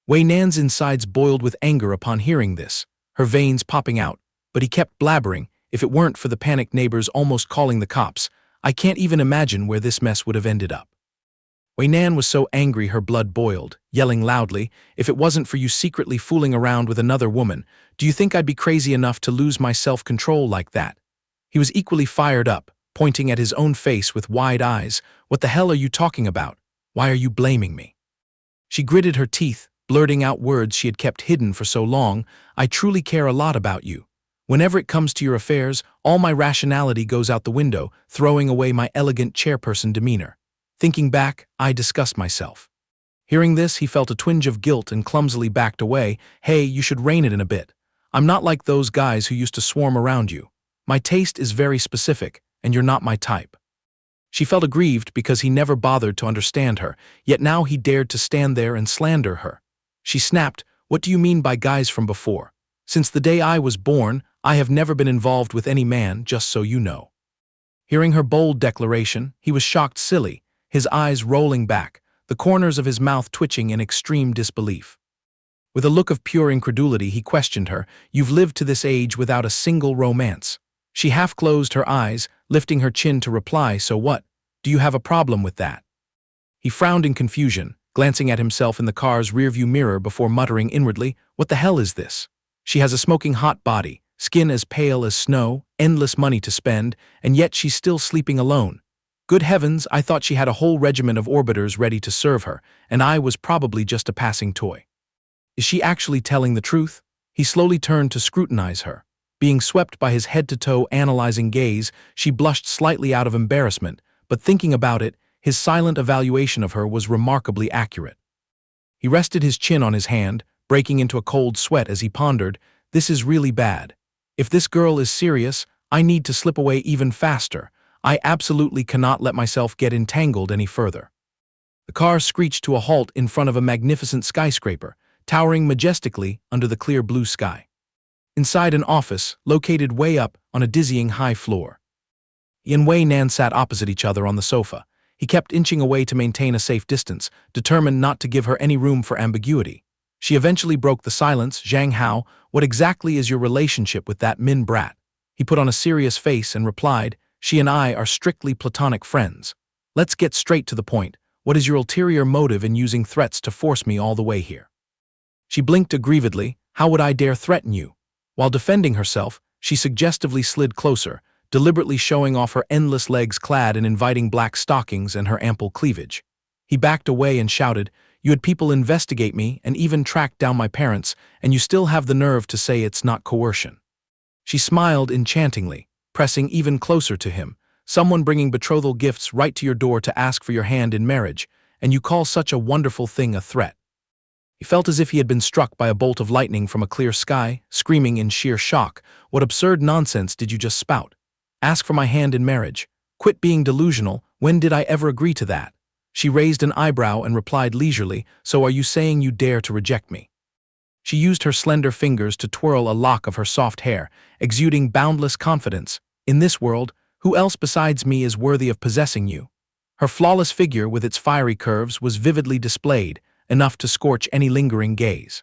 Wei Nan's insides boiled with anger upon hearing this, her veins popping out, but he kept blabbering, "If it weren't for the panicked neighbors almost calling the cops, I can't even imagine where this mess would have ended up." Wei Nan was so angry her blood boiled, yelling loudly, "If it wasn't for you secretly fooling around with another woman, do you think I'd be crazy enough to lose my self-control like that?" He was equally fired up, pointing at his own face with wide eyes. "What the hell are you talking about? Why are you blaming me?" She gritted her teeth, blurting out words she had kept hidden for so long. "I truly care a lot about you. Whenever it comes to your affairs, all my rationality goes out the window, throwing away my elegant chairperson demeanor. Thinking back, I disgust myself." Hearing this, he felt a twinge of guilt and clumsily backed away. "Hey, you should rein it in a bit. I'm not like those guys who used to swarm around you. My taste is very specific, and you're not my type." She felt aggrieved because he never bothered to understand her, yet now he dared to stand there and slander her. She snapped, "What do you mean by guys from before? Since the day I was born, I have never been involved with any man, just so you know." Hearing her bold declaration, he was shocked silly, his eyes rolling back, the corners of his mouth twitching in extreme disbelief. With a look of pure incredulity, he questioned her, "You've lived to this age without a single romance." She half closed her eyes, lifting her chin to reply, "So what? Do you have a problem with that?" He frowned in confusion, glancing at himself in the car's rearview mirror before muttering inwardly, "What the hell is this? She has a smoking hot body, skin as pale as snow, endless money to spend, and yet she's still sleeping alone. Good heavens, I thought she had a whole regiment of orbiters ready to serve her, and I was probably just a passing toy. Is she actually telling the truth?" He slowly turned to scrutinize her. Being swept by his head-to-toe analyzing gaze, she blushed slightly out of embarrassment, but thinking about it, his silent evaluation of her was remarkably accurate. He rested his chin on his hand, breaking into a cold sweat as he pondered, "This is really bad. If this girl is serious, I need to slip away even faster. I absolutely cannot let myself get entangled any further." The car screeched to a halt in front of a magnificent skyscraper, towering majestically under the clear blue sky. Inside an office, located way up on a dizzying high floor. He and Wei Nan sat opposite each other on the sofa. He kept inching away to maintain a safe distance, determined not to give her any room for ambiguity. She eventually broke the silence. "Zhang Hao, what exactly is your relationship with that Min brat?" He put on a serious face and replied, "She and I are strictly platonic friends. Let's get straight to the point. What is your ulterior motive in using threats to force me all the way here?" She blinked aggrievedly. "How would I dare threaten you?" While defending herself, she suggestively slid closer, deliberately showing off her endless legs clad in inviting black stockings and her ample cleavage. He backed away and shouted, "You had people investigate me and even track down my parents, and you still have the nerve to say it's not coercion." She smiled enchantingly, pressing even closer to him. "Someone bringing betrothal gifts right to your door to ask for your hand in marriage, and you call such a wonderful thing a threat." He felt as if he had been struck by a bolt of lightning from a clear sky, screaming in sheer shock, "What absurd nonsense did you just spout? Ask for my hand in marriage. Quit being delusional. When did I ever agree to that?" She raised an eyebrow and replied leisurely, "So are you saying you dare to reject me?" She used her slender fingers to twirl a lock of her soft hair, exuding boundless confidence. "In this world, who else besides me is worthy of possessing you?" Her flawless figure with its fiery curves was vividly displayed, enough to scorch any lingering gaze.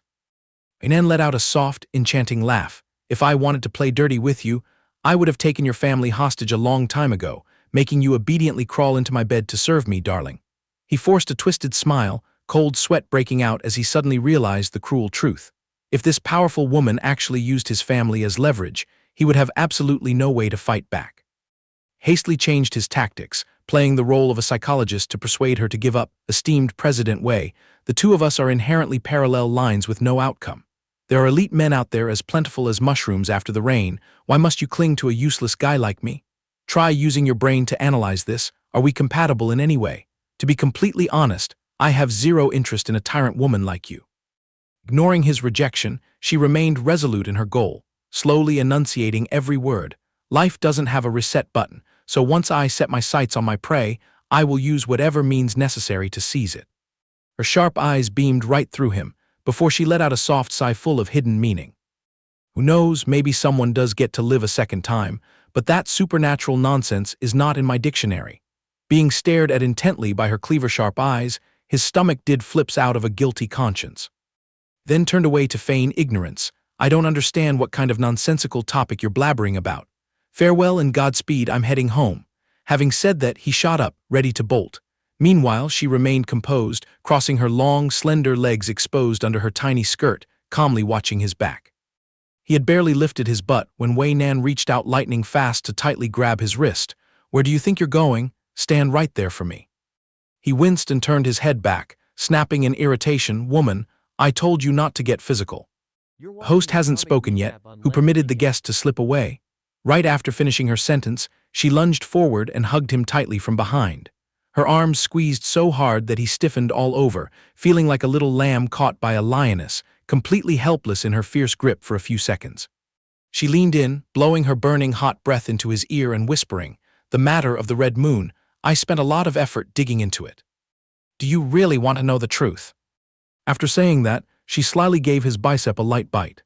Inan let out a soft, enchanting laugh. "If I wanted to play dirty with you, I would have taken your family hostage a long time ago, making you obediently crawl into my bed to serve me, darling." He forced a twisted smile, cold sweat breaking out as he suddenly realized the cruel truth. If this powerful woman actually used his family as leverage, he would have absolutely no way to fight back. Hastily changed his tactics, playing the role of a psychologist to persuade her to give up. "Esteemed President Wei, the two of us are inherently parallel lines with no outcome. There are elite men out there as plentiful as mushrooms after the rain. Why must you cling to a useless guy like me? Try using your brain to analyze this. Are we compatible in any way? To be completely honest, I have zero interest in a tyrant woman like you." Ignoring his rejection, she remained resolute in her goal, slowly enunciating every word. "Life doesn't have a reset button, so once I set my sights on my prey, I will use whatever means necessary to seize it." Her sharp eyes beamed right through him, before she let out a soft sigh full of hidden meaning. Who knows, maybe someone does get to live a second time, but that supernatural nonsense is not in my dictionary. Being stared at intently by her cleaver-sharp eyes, his stomach did flips out of a guilty conscience. Then turned away to feign ignorance. "I don't understand what kind of nonsensical topic you're blabbering about. Farewell and Godspeed, I'm heading home." Having said that, he shot up, ready to bolt. Meanwhile, she remained composed, crossing her long, slender legs exposed under her tiny skirt, calmly watching his back. He had barely lifted his butt when Wei Nan reached out lightning fast to tightly grab his wrist. "Where do you think you're going? Stand right there for me." He winced and turned his head back, snapping in irritation, "Woman, I told you not to get physical." The host hasn't spoken yet, who permitted the guest to slip away. Right after finishing her sentence, she lunged forward and hugged him tightly from behind. Her arms squeezed so hard that he stiffened all over, feeling like a little lamb caught by a lioness, completely helpless in her fierce grip for a few seconds. She leaned in, blowing her burning hot breath into his ear and whispering, "The matter of the red moon, I spent a lot of effort digging into it. Do you really want to know the truth?" After saying that, she slyly gave his bicep a light bite.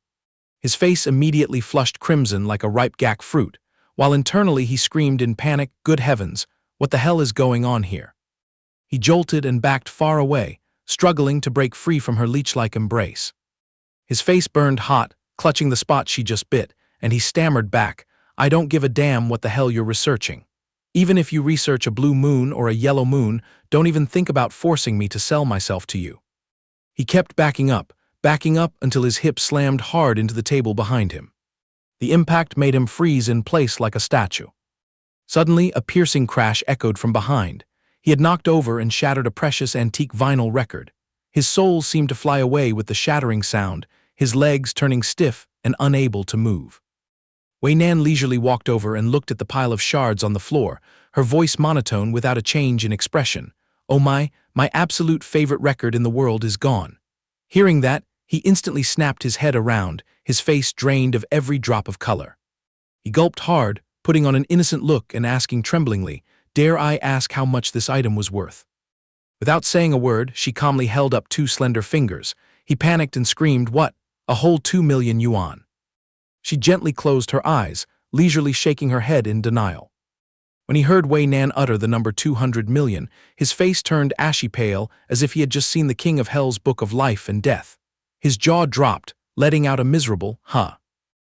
His face immediately flushed crimson like a ripe gak fruit, while internally he screamed in panic, "Good heavens, what the hell is going on here?" He jolted and backed far away, struggling to break free from her leech-like embrace. His face burned hot, clutching the spot she just bit, and he stammered back, "I don't give a damn what the hell you're researching. Even if you research a blue moon or a yellow moon, don't even think about forcing me to sell myself to you." He kept backing up until his hip slammed hard into the table behind him. The impact made him freeze in place like a statue. Suddenly, a piercing crash echoed from behind. He had knocked over and shattered a precious antique vinyl record. His soul seemed to fly away with the shattering sound, his legs turning stiff and unable to move. Wei Nan leisurely walked over and looked at the pile of shards on the floor, her voice monotone without a change in expression. Oh my absolute favorite record in the world is gone. Hearing that, he instantly snapped his head around, his face drained of every drop of color. He gulped hard, putting on an innocent look and asking tremblingly, "Dare I ask how much this item was worth?" Without saying a word, she calmly held up 2 slender fingers. He panicked and screamed, "What? A whole 2 million yuan." She gently closed her eyes, leisurely shaking her head in denial. When he heard Wei Nan utter the number 200 million, his face turned ashy pale as if he had just seen the King of Hell's Book of Life and Death. His jaw dropped, letting out a miserable, "Huh."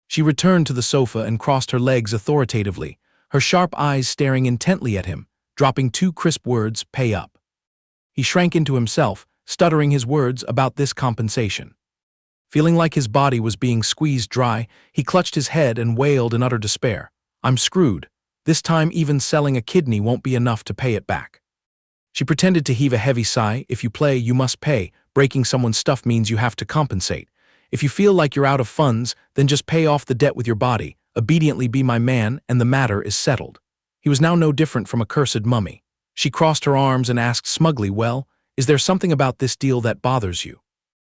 She returned to the sofa and crossed her legs authoritatively, her sharp eyes staring intently at him, dropping 2 crisp words, "Pay up." He shrank into himself, stuttering his words about this compensation. Feeling like his body was being squeezed dry, he clutched his head and wailed in utter despair. "I'm screwed. This time even selling a kidney won't be enough to pay it back." She pretended to heave a heavy sigh. "If you play, you must pay. Breaking someone's stuff means you have to compensate. If you feel like you're out of funds, then just pay off the debt with your body, obediently be my man, and the matter is settled." He was now no different from a cursed mummy. She crossed her arms and asked smugly, "Well, is there something about this deal that bothers you?"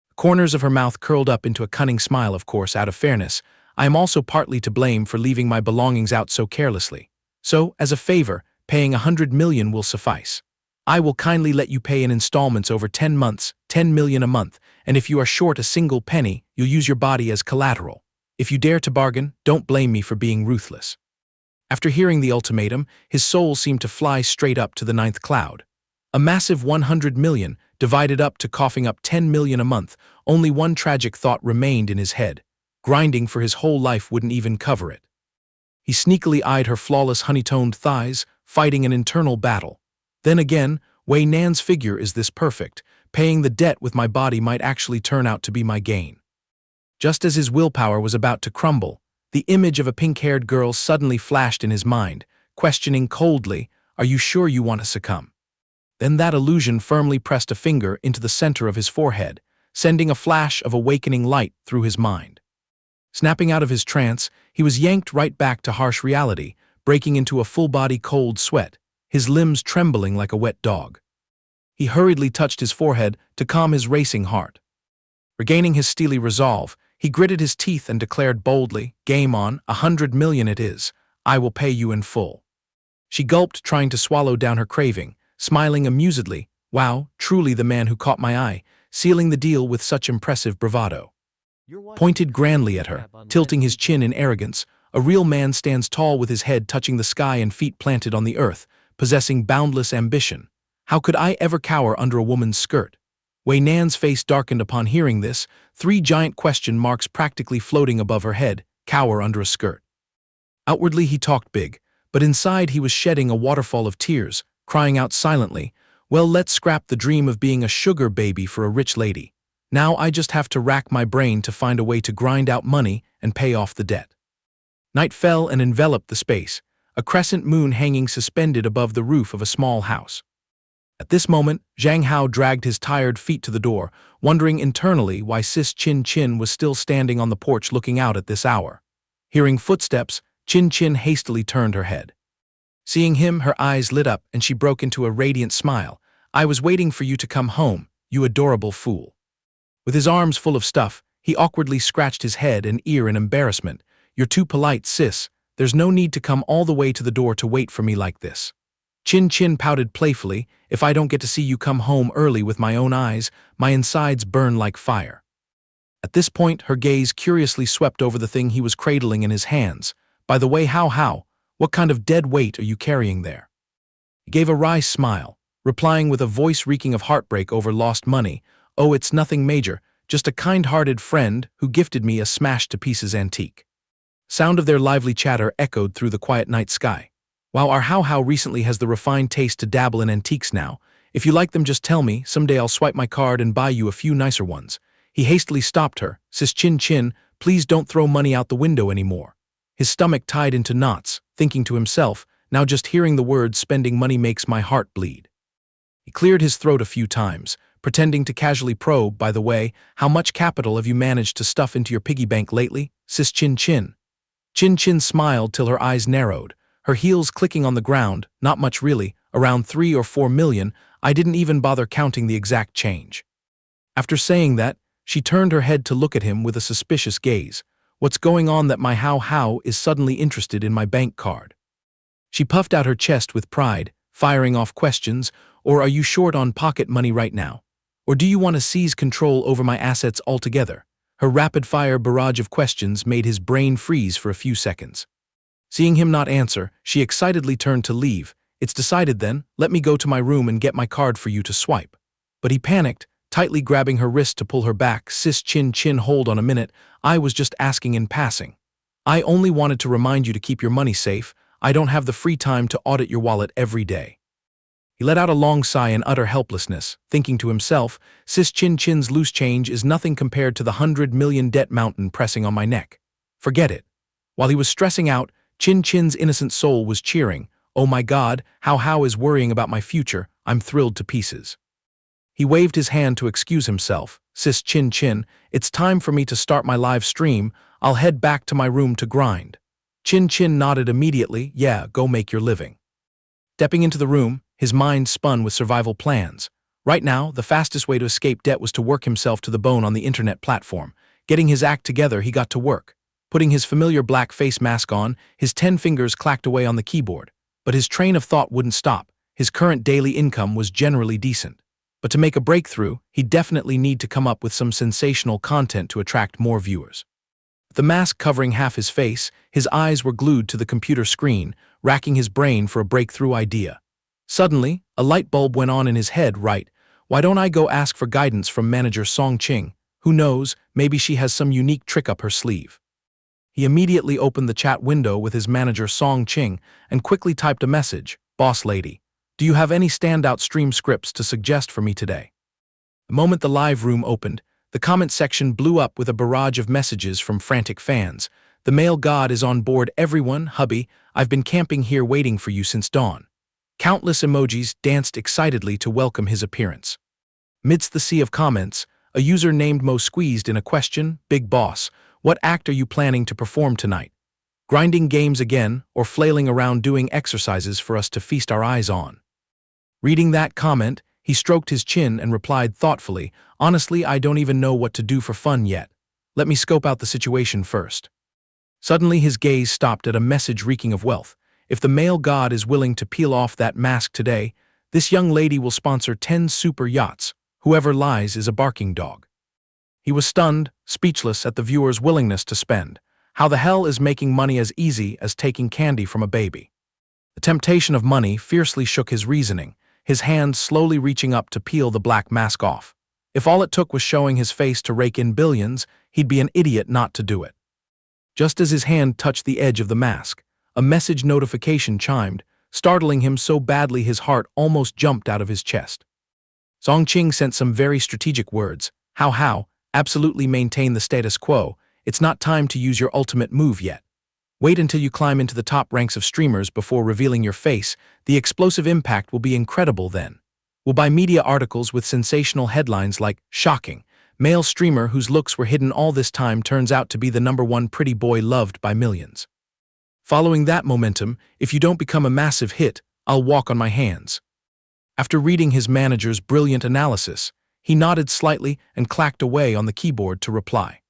The corners of her mouth curled up into a cunning smile. "Of course, out of fairness, I am also partly to blame for leaving my belongings out so carelessly. So, as a favor, paying 100 million will suffice. I will kindly let you pay in installments over 10 months, 10 million a month, and if you are short a single penny, you'll use your body as collateral. If you dare to bargain, don't blame me for being ruthless." After hearing the ultimatum, his soul seemed to fly straight up to the 9th cloud. A massive 100 million, divided up to coughing up 10 million a month, only one tragic thought remained in his head. Grinding for his whole life wouldn't even cover it. He sneakily eyed her flawless honey-toned thighs, fighting an internal battle. Then again, Wei Nan's figure is this perfect. Paying the debt with my body might actually turn out to be my gain. Just as his willpower was about to crumble, the image of a pink-haired girl suddenly flashed in his mind, questioning coldly, "Are you sure you want to succumb?" Then that illusion firmly pressed a finger into the center of his forehead, sending a flash of awakening light through his mind. Snapping out of his trance, he was yanked right back to harsh reality, breaking into a full-body cold sweat, his limbs trembling like a wet dog. He hurriedly touched his forehead to calm his racing heart. Regaining his steely resolve, he gritted his teeth and declared boldly, "Game on, 100 million it is. I will pay you in full." She gulped, trying to swallow down her craving, smiling amusedly. "Wow, truly the man who caught my eye, sealing the deal with such impressive bravado." Pointed grandly at her, tilting his chin in arrogance, a real man stands tall with his head touching the sky and feet planted on the earth, possessing boundless ambition. How could I ever cower under a woman's skirt? Wei Nan's face darkened upon hearing this, 3 giant question marks practically floating above her head. Cower under a skirt. Outwardly he talked big, but inside he was shedding a waterfall of tears, crying out silently, "Well, let's scrap the dream of being a sugar baby for a rich lady. Now I just have to rack my brain to find a way to grind out money and pay off the debt." Night fell and enveloped the space, a crescent moon hanging suspended above the roof of a small house. At this moment, Zhang Hao dragged his tired feet to the door, wondering internally why Sis Chin Chin was still standing on the porch looking out at this hour. Hearing footsteps, Chin Chin hastily turned her head. Seeing him, her eyes lit up and she broke into a radiant smile. "I was waiting for you to come home, you adorable fool." With his arms full of stuff, he awkwardly scratched his head and ear in embarrassment. "You're too polite, sis. There's no need to come all the way to the door to wait for me like this." Chin Chin pouted playfully, "If I don't get to see you come home early with my own eyes, my insides burn like fire." At this point, her gaze curiously swept over the thing he was cradling in his hands. "By the way, how, what kind of dead weight are you carrying there?" He gave a wry smile, replying with a voice reeking of heartbreak over lost money, "Oh, it's nothing major, just a kind-hearted friend who gifted me a smashed-to-pieces antique." Sound of their lively chatter echoed through the quiet night sky. "Wow, our How recently has the refined taste to dabble in antiques now. If you like them, just tell me, someday I'll swipe my card and buy you a few nicer ones." He hastily stopped her. "Sis Chin Chin, please don't throw money out the window anymore." His stomach tied into knots, thinking to himself, "Now just hearing the words spending money makes my heart bleed." He cleared his throat a few times, pretending to casually probe, "By the way, how much capital have you managed to stuff into your piggy bank lately, Sis Chin Chin?" Chin Chin smiled till her eyes narrowed, her heels clicking on the ground, not much really, around 3 or 4 million, I didn't even bother counting the exact change. After saying that, she turned her head to look at him with a suspicious gaze. What's going on that my Hao is suddenly interested in my bank card? She puffed out her chest with pride, firing off questions, or are you short on pocket money right now? Or do you want to seize control over my assets altogether? Her rapid-fire barrage of questions made his brain freeze for a few seconds. Seeing him not answer, she excitedly turned to leave. It's decided then, let me go to my room and get my card for you to swipe. But he panicked, tightly grabbing her wrist to pull her back. Sis Chin Chin, hold on a minute, I was just asking in passing. I only wanted to remind you to keep your money safe. I don't have the free time to audit your wallet every day. He let out a long sigh in utter helplessness, thinking to himself, Sis Chin Chin's loose change is nothing compared to the 100 million debt mountain pressing on my neck. Forget it. While he was stressing out, Chin Chin's innocent soul was cheering, oh my God, Hao is worrying about my future, I'm thrilled to pieces. He waved his hand to excuse himself, Sis Chin Chin, it's time for me to start my live stream, I'll head back to my room to grind. Chin Chin nodded immediately, yeah, go make your living. Stepping into the room, his mind spun with survival plans. Right now, the fastest way to escape debt was to work himself to the bone on the internet platform. Getting his act together, he got to work. Putting his familiar black face mask on, his 10 fingers clacked away on the keyboard. But his train of thought wouldn't stop. His current daily income was generally decent. But to make a breakthrough, he'd definitely need to come up with some sensational content to attract more viewers. With the mask covering half his face, his eyes were glued to the computer screen, racking his brain for a breakthrough idea. Suddenly, a light bulb went on in his head, right? Why don't I go ask for guidance from manager Song Ching? Who knows, maybe she has some unique trick up her sleeve. He immediately opened the chat window with his manager Song Ching and quickly typed a message, Boss lady, do you have any standout stream scripts to suggest for me today? The moment the live room opened, the comment section blew up with a barrage of messages from frantic fans. The male god is on board, everyone, hubby, I've been camping here waiting for you since dawn. Countless emojis danced excitedly to welcome his appearance. Midst the sea of comments, a user named Mo squeezed in a question, Big Boss, what act are you planning to perform tonight? Grinding games again, or flailing around doing exercises for us to feast our eyes on? Reading that comment, he stroked his chin and replied thoughtfully, honestly, I don't even know what to do for fun yet. Let me scope out the situation first. Suddenly his gaze stopped at a message reeking of wealth. If the male god is willing to peel off that mask today, this young lady will sponsor 10 super yachts. Whoever lies is a barking dog. He was stunned, speechless at the viewer's willingness to spend. How the hell is making money as easy as taking candy from a baby? The temptation of money fiercely shook his reasoning, his hand slowly reaching up to peel the black mask off. If all it took was showing his face to rake in billions, he'd be an idiot not to do it. Just as his hand touched the edge of the mask, a message notification chimed, startling him so badly his heart almost jumped out of his chest. Song Ching sent some very strategic words. How, absolutely maintain the status quo. It's not time to use your ultimate move yet. Wait until you climb into the top ranks of streamers before revealing your face. The explosive impact will be incredible then. We'll buy media articles with sensational headlines like, shocking, male streamer whose looks were hidden all this time turns out to be the #1 pretty boy loved by millions. Following that momentum, if you don't become a massive hit, I'll walk on my hands. After reading his manager's brilliant analysis, he nodded slightly and clacked away on the keyboard to reply.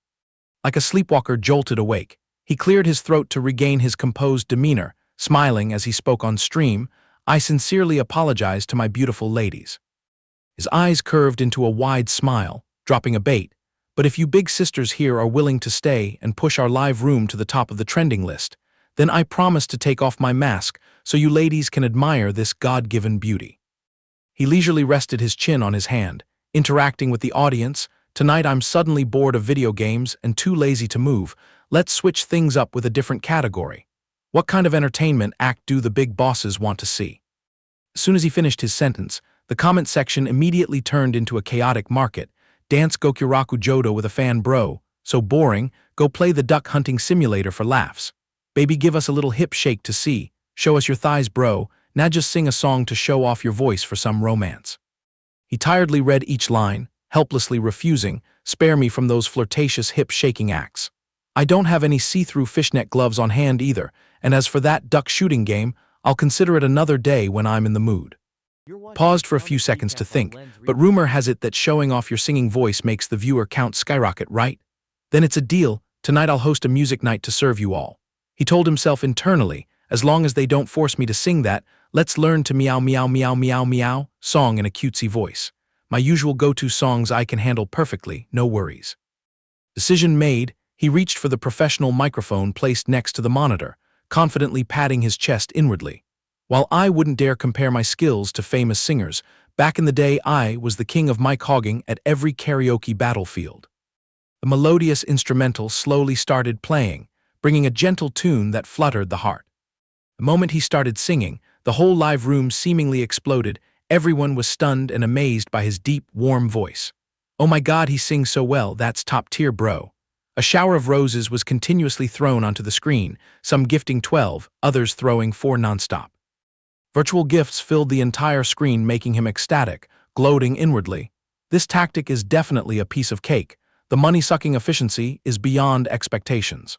Like a sleepwalker jolted awake, he cleared his throat to regain his composed demeanor, smiling as he spoke on stream, I sincerely apologize to my beautiful ladies. His eyes curved into a wide smile, dropping a bait, but if you big sisters here are willing to stay and push our live room to the top of the trending list, then I promise to take off my mask so you ladies can admire this God-given beauty. He leisurely rested his chin on his hand, interacting with the audience. Tonight I'm suddenly bored of video games and too lazy to move. Let's switch things up with a different category. What kind of entertainment act do the big bosses want to see? As soon as he finished his sentence, the comment section immediately turned into a chaotic market. Dance Gokuraku Jodo with a fan bro. So boring, go play the duck hunting simulator for laughs. Baby, give us a little hip shake to see. Show us your thighs, bro. Now just sing a song to show off your voice for some romance. He tiredly read each line, helplessly refusing, spare me from those flirtatious hip-shaking acts. I don't have any see-through fishnet gloves on hand either, and as for that duck shooting game, I'll consider it another day when I'm in the mood. Paused for a few seconds to think, but rumor has it that showing off your singing voice makes the viewer count skyrocket, right? Then it's a deal. Tonight I'll host a music night to serve you all. He told himself internally, as long as they don't force me to sing that, let's learn to meow meow meow meow meow song in a cutesy voice. My usual go-to songs I can handle perfectly, no worries. Decision made, he reached for the professional microphone placed next to the monitor, confidently patting his chest inwardly. While I wouldn't dare compare my skills to famous singers, back in the day I was the king of mic hogging at every karaoke battlefield. The melodious instrumental slowly started playing, bringing a gentle tune that fluttered the heart. The moment he started singing, the whole live room seemingly exploded. Everyone was stunned and amazed by his deep, warm voice. Oh my God, he sings so well, that's top tier, bro. A shower of roses was continuously thrown onto the screen, some gifting 12, others throwing 4 nonstop. Virtual gifts filled the entire screen, making him ecstatic, gloating inwardly. This tactic is definitely a piece of cake. The money-sucking efficiency is beyond expectations.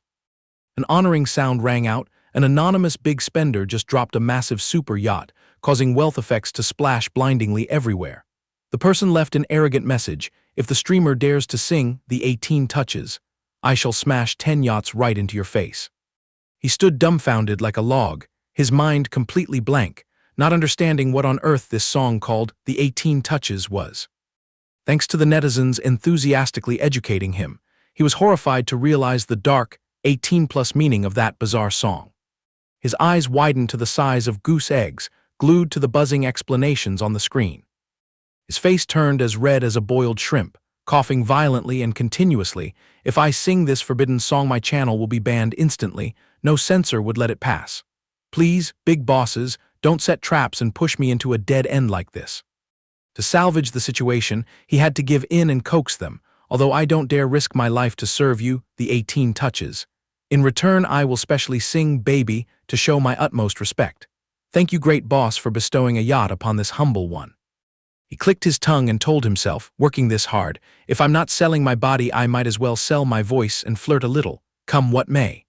An honoring sound rang out. An anonymous big spender just dropped a massive super yacht, causing wealth effects to splash blindingly everywhere. The person left an arrogant message: if the streamer dares to sing the 18 touches, I shall smash 10 yachts right into your face. He stood dumbfounded like a log, his mind completely blank, not understanding what on earth this song called the 18 touches was. Thanks to the netizens enthusiastically educating him, he was horrified to realize the dark, 18+ meaning of that bizarre song. His eyes widened to the size of goose eggs, glued to the buzzing explanations on the screen. His face turned as red as a boiled shrimp, coughing violently and continuously. If I sing this forbidden song, my channel will be banned instantly. No censor would let it pass. Please, big bosses, don't set traps and push me into a dead end like this. To salvage the situation, he had to give in and coax them, although I don't dare risk my life to serve you the 18 touches. In return, I will specially sing Baby to show my utmost respect. Thank you, great boss, for bestowing a yacht upon this humble one. He clicked his tongue and told himself, working this hard, if I'm not selling my body, I might as well sell my voice and flirt a little, come what may.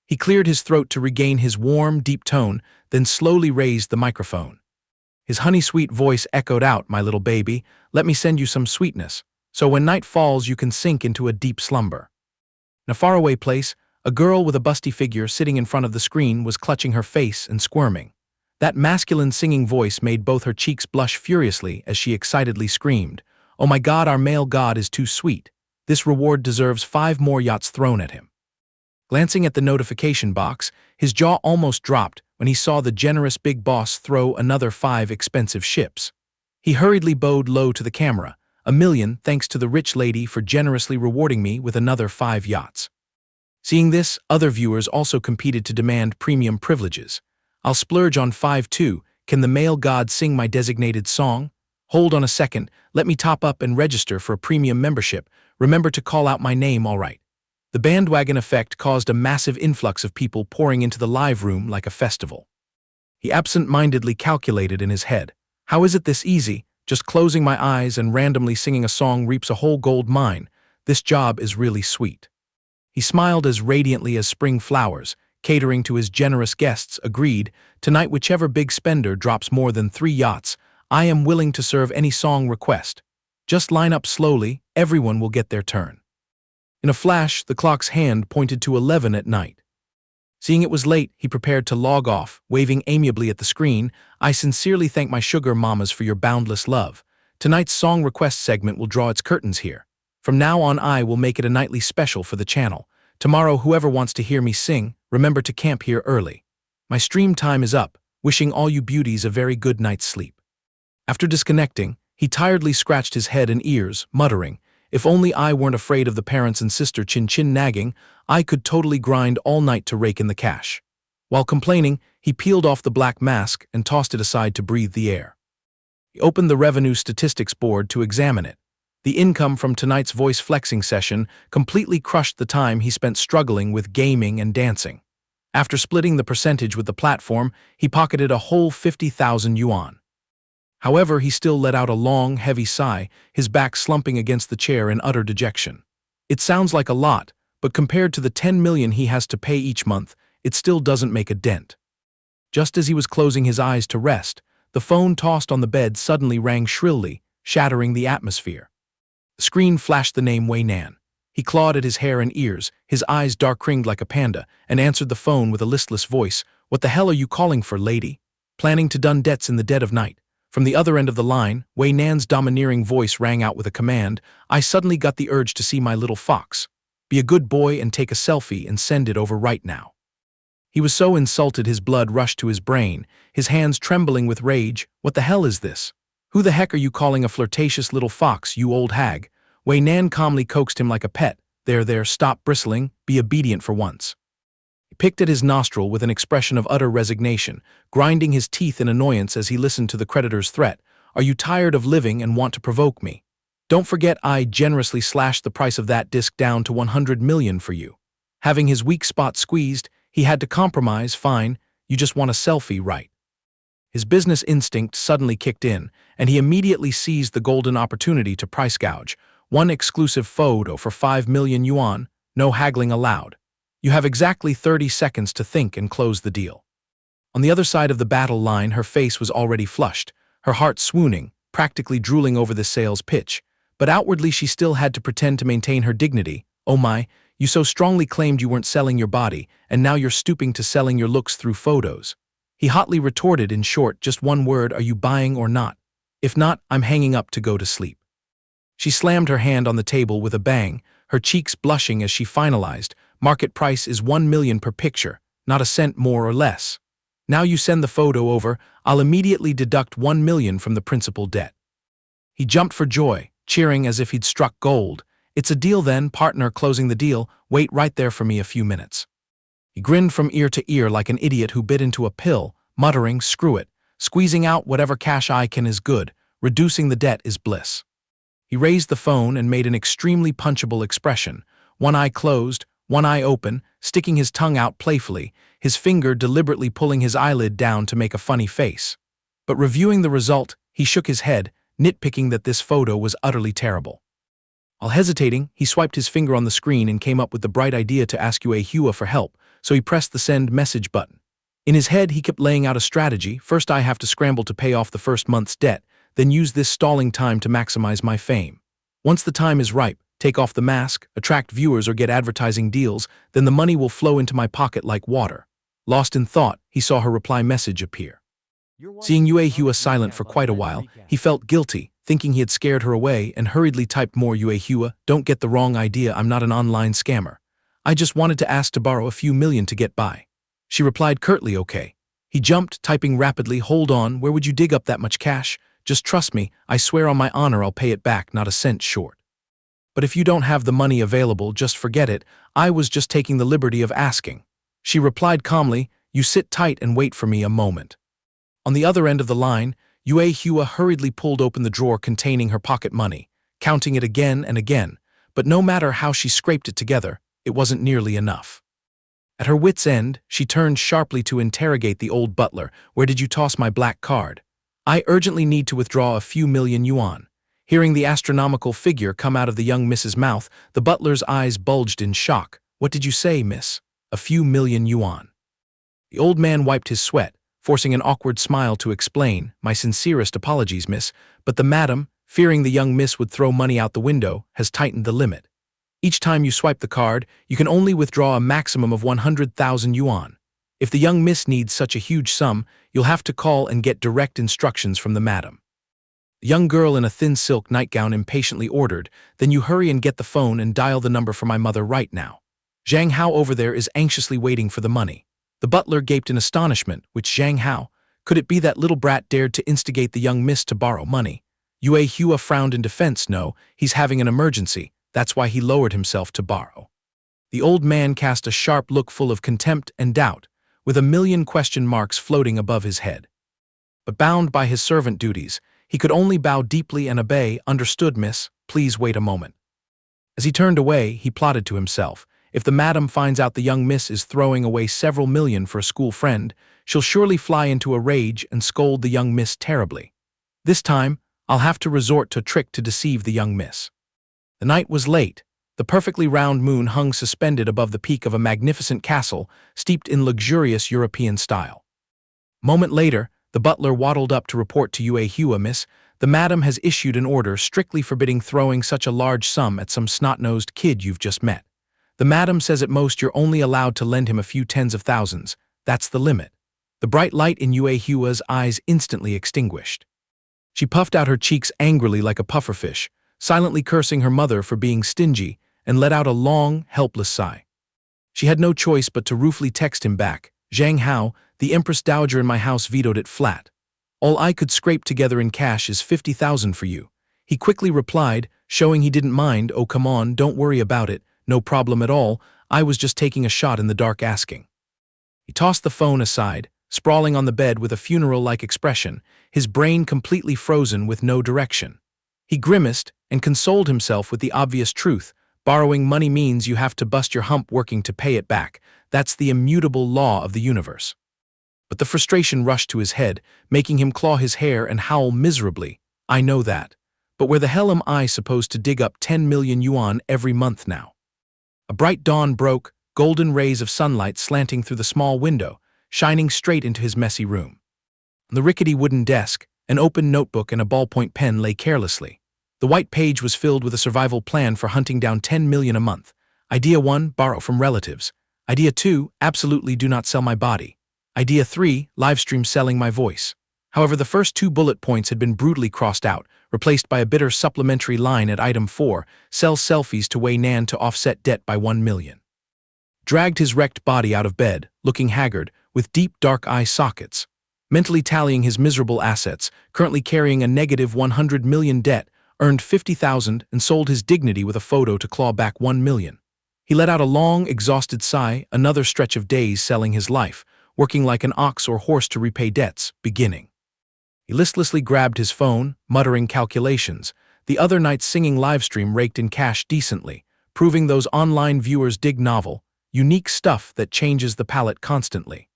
He cleared his throat to regain his warm, deep tone, then slowly raised the microphone. His honey-sweet voice echoed out, my little baby, let me send you some sweetness, so when night falls you can sink into a deep slumber. In a faraway place, a girl with a busty figure sitting in front of the screen was clutching her face and squirming. That masculine singing voice made both her cheeks blush furiously as she excitedly screamed, oh my God, our male god is too sweet. This reward deserves 5 more yachts thrown at him. Glancing at the notification box, his jaw almost dropped when he saw the generous big boss throw another 5 expensive ships. He hurriedly bowed low to the camera, 1 million thanks to the rich lady for generously rewarding me with another 5 yachts. Seeing this, other viewers also competed to demand premium privileges. I'll splurge on 5 too. Can the male god sing my designated song? Hold on a second, let me top up and register for a premium membership. Remember to call out my name, all right. The bandwagon effect caused a massive influx of people pouring into the live room like a festival. He absent-mindedly calculated in his head, how is it this easy? Just closing my eyes and randomly singing a song reaps a whole gold mine. This job is really sweet. He smiled as radiantly as spring flowers, catering to his generous guests, agreed, tonight whichever big spender drops more than 3 yachts, I am willing to serve any song request. Just line up slowly, everyone will get their turn. In a flash, the clock's hand pointed to 11 at night. Seeing it was late, he prepared to log off, waving amiably at the screen. I sincerely thank my sugar mamas for your boundless love. Tonight's song request segment will draw its curtains here. From now on, I will make it a nightly special for the channel. Tomorrow, whoever wants to hear me sing, remember to camp here early. My stream time is up, wishing all you beauties a very good night's sleep. After disconnecting, he tiredly scratched his head and ears, muttering, if only I weren't afraid of the parents and sister chin-chin nagging, I could totally grind all night to rake in the cash. While complaining, he peeled off the black mask and tossed it aside to breathe the air. He opened the revenue statistics board to examine it. The income from tonight's voice flexing session completely crushed the time he spent struggling with gaming and dancing. After splitting the percentage with the platform, he pocketed a whole 50,000 yuan. However, he still let out a long, heavy sigh, his back slumping against the chair in utter dejection. It sounds like a lot, but compared to the 10 million he has to pay each month, it still doesn't make a dent. Just as he was closing his eyes to rest, the phone tossed on the bed suddenly rang shrilly, shattering the atmosphere. The screen flashed the name Wei Nan. He clawed at his hair and ears, his eyes dark-ringed like a panda, and answered the phone with a listless voice. "What the hell are you calling for, lady? Planning to done debts in the dead of night?" From the other end of the line, Wei Nan's domineering voice rang out with a command. I suddenly got the urge to see my little fox. Be a good boy and take a selfie and send it over right now. He was so insulted his blood rushed to his brain, his hands trembling with rage. What the hell is this? Who the heck are you calling a flirtatious little fox, you old hag? Wei Nan calmly coaxed him like a pet. There, stop bristling, be obedient for once. He picked at his nostril with an expression of utter resignation, grinding his teeth in annoyance as he listened to the creditor's threat. Are you tired of living and want to provoke me? Don't forget I generously slashed the price of that disc down to 100 million for you. Having his weak spot squeezed, he had to compromise. Fine, you just want a selfie, right? His business instinct suddenly kicked in, and he immediately seized the golden opportunity to price gouge. One exclusive photo for 5 million yuan, no haggling allowed. You have exactly 30 seconds to think and close the deal. On the other side of the battle line, her face was already flushed, her heart swooning, practically drooling over the sales pitch. But outwardly she still had to pretend to maintain her dignity. Oh my, you so strongly claimed you weren't selling your body, and now you're stooping to selling your looks through photos. He hotly retorted, in short, just one word, are you buying or not? If not, I'm hanging up to go to sleep. She slammed her hand on the table with a bang, her cheeks blushing as she finalized. Market price is 1 million per picture, not a cent more or less. Now you send the photo over, I'll immediately deduct 1 million from the principal debt. He jumped for joy, cheering as if he'd struck gold. It's a deal then, partner, closing the deal. Wait right there for me a few minutes. He grinned from ear to ear like an idiot who bit into a pill, muttering, screw it, squeezing out whatever cash I can is good, reducing the debt is bliss. He raised the phone and made an extremely punchable expression, one eye closed, one eye open, sticking his tongue out playfully, his finger deliberately pulling his eyelid down to make a funny face. But reviewing the result, he shook his head, nitpicking that this photo was utterly terrible. While hesitating, he swiped his finger on the screen and came up with the bright idea to ask Yue Hua for help, so he pressed the send message button. In his head, he kept laying out a strategy. First, I have to scramble to pay off the first month's debt, then use this stalling time to maximize my fame. Once the time is ripe, take off the mask, attract viewers or get advertising deals, then the money will flow into my pocket like water. Lost in thought, he saw her reply message appear. Seeing Yue Hua silent for quite a while, he felt guilty, thinking he had scared her away, and hurriedly typed more. Yue Hua, don't get the wrong idea, I'm not an online scammer. I just wanted to ask to borrow a few million to get by. She replied curtly, okay. He jumped, typing rapidly, hold on, where would you dig up that much cash? Just trust me, I swear on my honor I'll pay it back, not a cent short. But if you don't have the money available, just forget it, I was just taking the liberty of asking. She replied calmly, you sit tight and wait for me a moment. On the other end of the line, Yue Hua hurriedly pulled open the drawer containing her pocket money, counting it again and again, but no matter how she scraped it together, it wasn't nearly enough. At her wit's end, she turned sharply to interrogate the old butler. Where did you toss my black card? I urgently need to withdraw a few million yuan. Hearing the astronomical figure come out of the young Miss's mouth, the butler's eyes bulged in shock. What did you say, miss? A few million yuan. The old man wiped his sweat, forcing an awkward smile to explain, my sincerest apologies, miss, but the madam, fearing the young miss would throw money out the window, has tightened the limit. Each time you swipe the card, you can only withdraw a maximum of 100,000 yuan. If the young miss needs such a huge sum, you'll have to call and get direct instructions from the madam. The young girl in a thin silk nightgown impatiently ordered, then you hurry and get the phone and dial the number for my mother right now. Zhang Hao over there is anxiously waiting for the money. The butler gaped in astonishment, which Zhang Hao? Could it be that little brat dared to instigate the young miss to borrow money? Yue Hua frowned in defense. No, he's having an emergency. That's why he lowered himself to borrow. The old man cast a sharp look full of contempt and doubt, with a million question marks floating above his head. But bound by his servant duties, he could only bow deeply and obey. Understood, miss, please wait a moment. As he turned away, he plotted to himself, if the madam finds out the young miss is throwing away several million for a school friend, she'll surely fly into a rage and scold the young miss terribly. This time, I'll have to resort to a trick to deceive the young miss. The night was late, The perfectly round moon hung suspended above the peak of a magnificent castle steeped in luxurious European style. Moment later, the butler waddled up to report to Yue Hua, "Miss, the madam has issued an order strictly forbidding throwing such a large sum at some snot-nosed kid you've just met. The madam says at most you're only allowed to lend him a few tens of thousands. That's the limit." The bright light in Yue Hua's eyes instantly extinguished. She puffed out her cheeks angrily like a pufferfish, silently cursing her mother for being stingy, and let out a long, helpless sigh. She had no choice but to ruefully text him back, "Zhang Hao, the Empress Dowager in my house vetoed it flat. All I could scrape together in cash is 50,000 for you." He quickly replied, showing he didn't mind, "Oh come on, don't worry about it, no problem at all, I was just taking a shot in the dark asking." He tossed the phone aside, sprawling on the bed with a funeral-like expression, his brain completely frozen with no direction. He grimaced and consoled himself with the obvious truth: borrowing money means you have to bust your hump working to pay it back. That's the immutable law of the universe. But the frustration rushed to his head, making him claw his hair and howl miserably. "I know that. But where the hell am I supposed to dig up 10 million yuan every month now?" A bright dawn broke, golden rays of sunlight slanting through the small window, shining straight into his messy room. On the rickety wooden desk, an open notebook and a ballpoint pen lay carelessly. The white page was filled with a survival plan for hunting down 10 million a month. Idea 1, borrow from relatives. Idea 2, absolutely do not sell my body. Idea 3, livestream selling my voice. However, the first 2 bullet points had been brutally crossed out, replaced by a bitter supplementary line at item 4, sell selfies to Wei Nan to offset debt by 1 million. Dragged his wrecked body out of bed, looking haggard, with deep dark eye sockets. Mentally tallying his miserable assets, currently carrying a negative 100 million debt, earned 50,000 and sold his dignity with a photo to claw back 1 million. He let out a long, exhausted sigh, another stretch of days selling his life, working like an ox or horse to repay debts, beginning. He listlessly grabbed his phone, muttering calculations. The other night's singing livestream raked in cash decently, proving those online viewers dig novel, unique stuff that changes the palette constantly.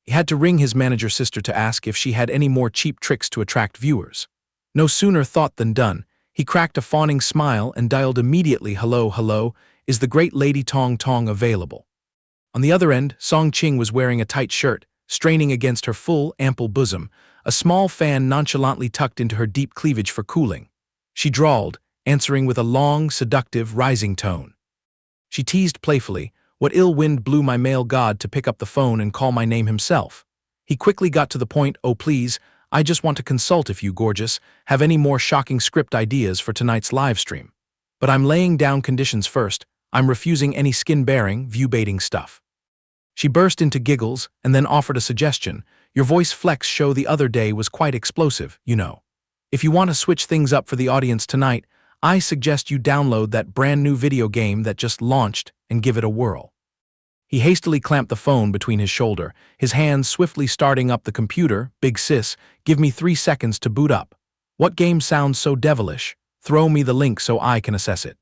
He had to ring his manager sister to ask if she had any more cheap tricks to attract viewers. No sooner thought than done. He cracked a fawning smile and dialed immediately, "Hello, hello, is the great Lady Tong Tong available?" On the other end, Song Qing was wearing a tight shirt, straining against her full, ample bosom, a small fan nonchalantly tucked into her deep cleavage for cooling. She drawled, answering with a long, seductive, rising tone. She teased playfully, "What ill wind blew my male god to pick up the phone and call my name himself?" He quickly got to the point, "Oh please, I just want to consult if you, gorgeous, have any more shocking script ideas for tonight's live stream. But I'm laying down conditions first. I'm refusing any skin-bearing, view-baiting stuff." She burst into giggles and then offered a suggestion. "Your voice flex show the other day was quite explosive, you know. If you want to switch things up for the audience tonight, I suggest you download that brand new video game that just launched and give it a whirl." He hastily clamped the phone between his shoulder, his hands swiftly starting up the computer. "Big sis, give me 3 seconds to boot up. What game sounds so devilish? Throw me the link so I can assess it."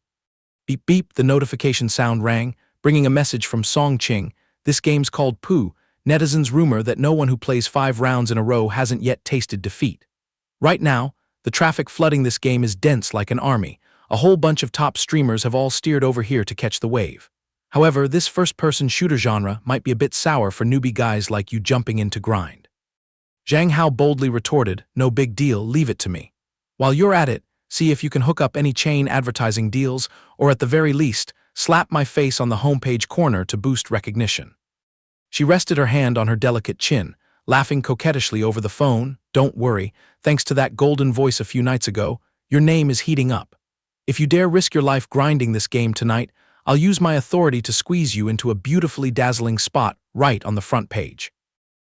Beep beep, the notification sound rang, bringing a message from Song Qing. "This game's called Pooh. Netizens rumor that no one who plays 5 rounds in a row hasn't yet tasted defeat. Right now, the traffic flooding this game is dense like an army. A whole bunch of top streamers have all steered over here to catch the wave. However, this first-person shooter genre might be a bit sour for newbie guys like you jumping in to grind." Zhang Hao boldly retorted, "No big deal, leave it to me. While you're at it, see if you can hook up any chain advertising deals, or at the very least, slap my face on the homepage corner to boost recognition." She rested her hand on her delicate chin, laughing coquettishly over the phone. "Don't worry, thanks to that golden voice a few nights ago, your name is heating up. If you dare risk your life grinding this game tonight, I'll use my authority to squeeze you into a beautifully dazzling spot right on the front page."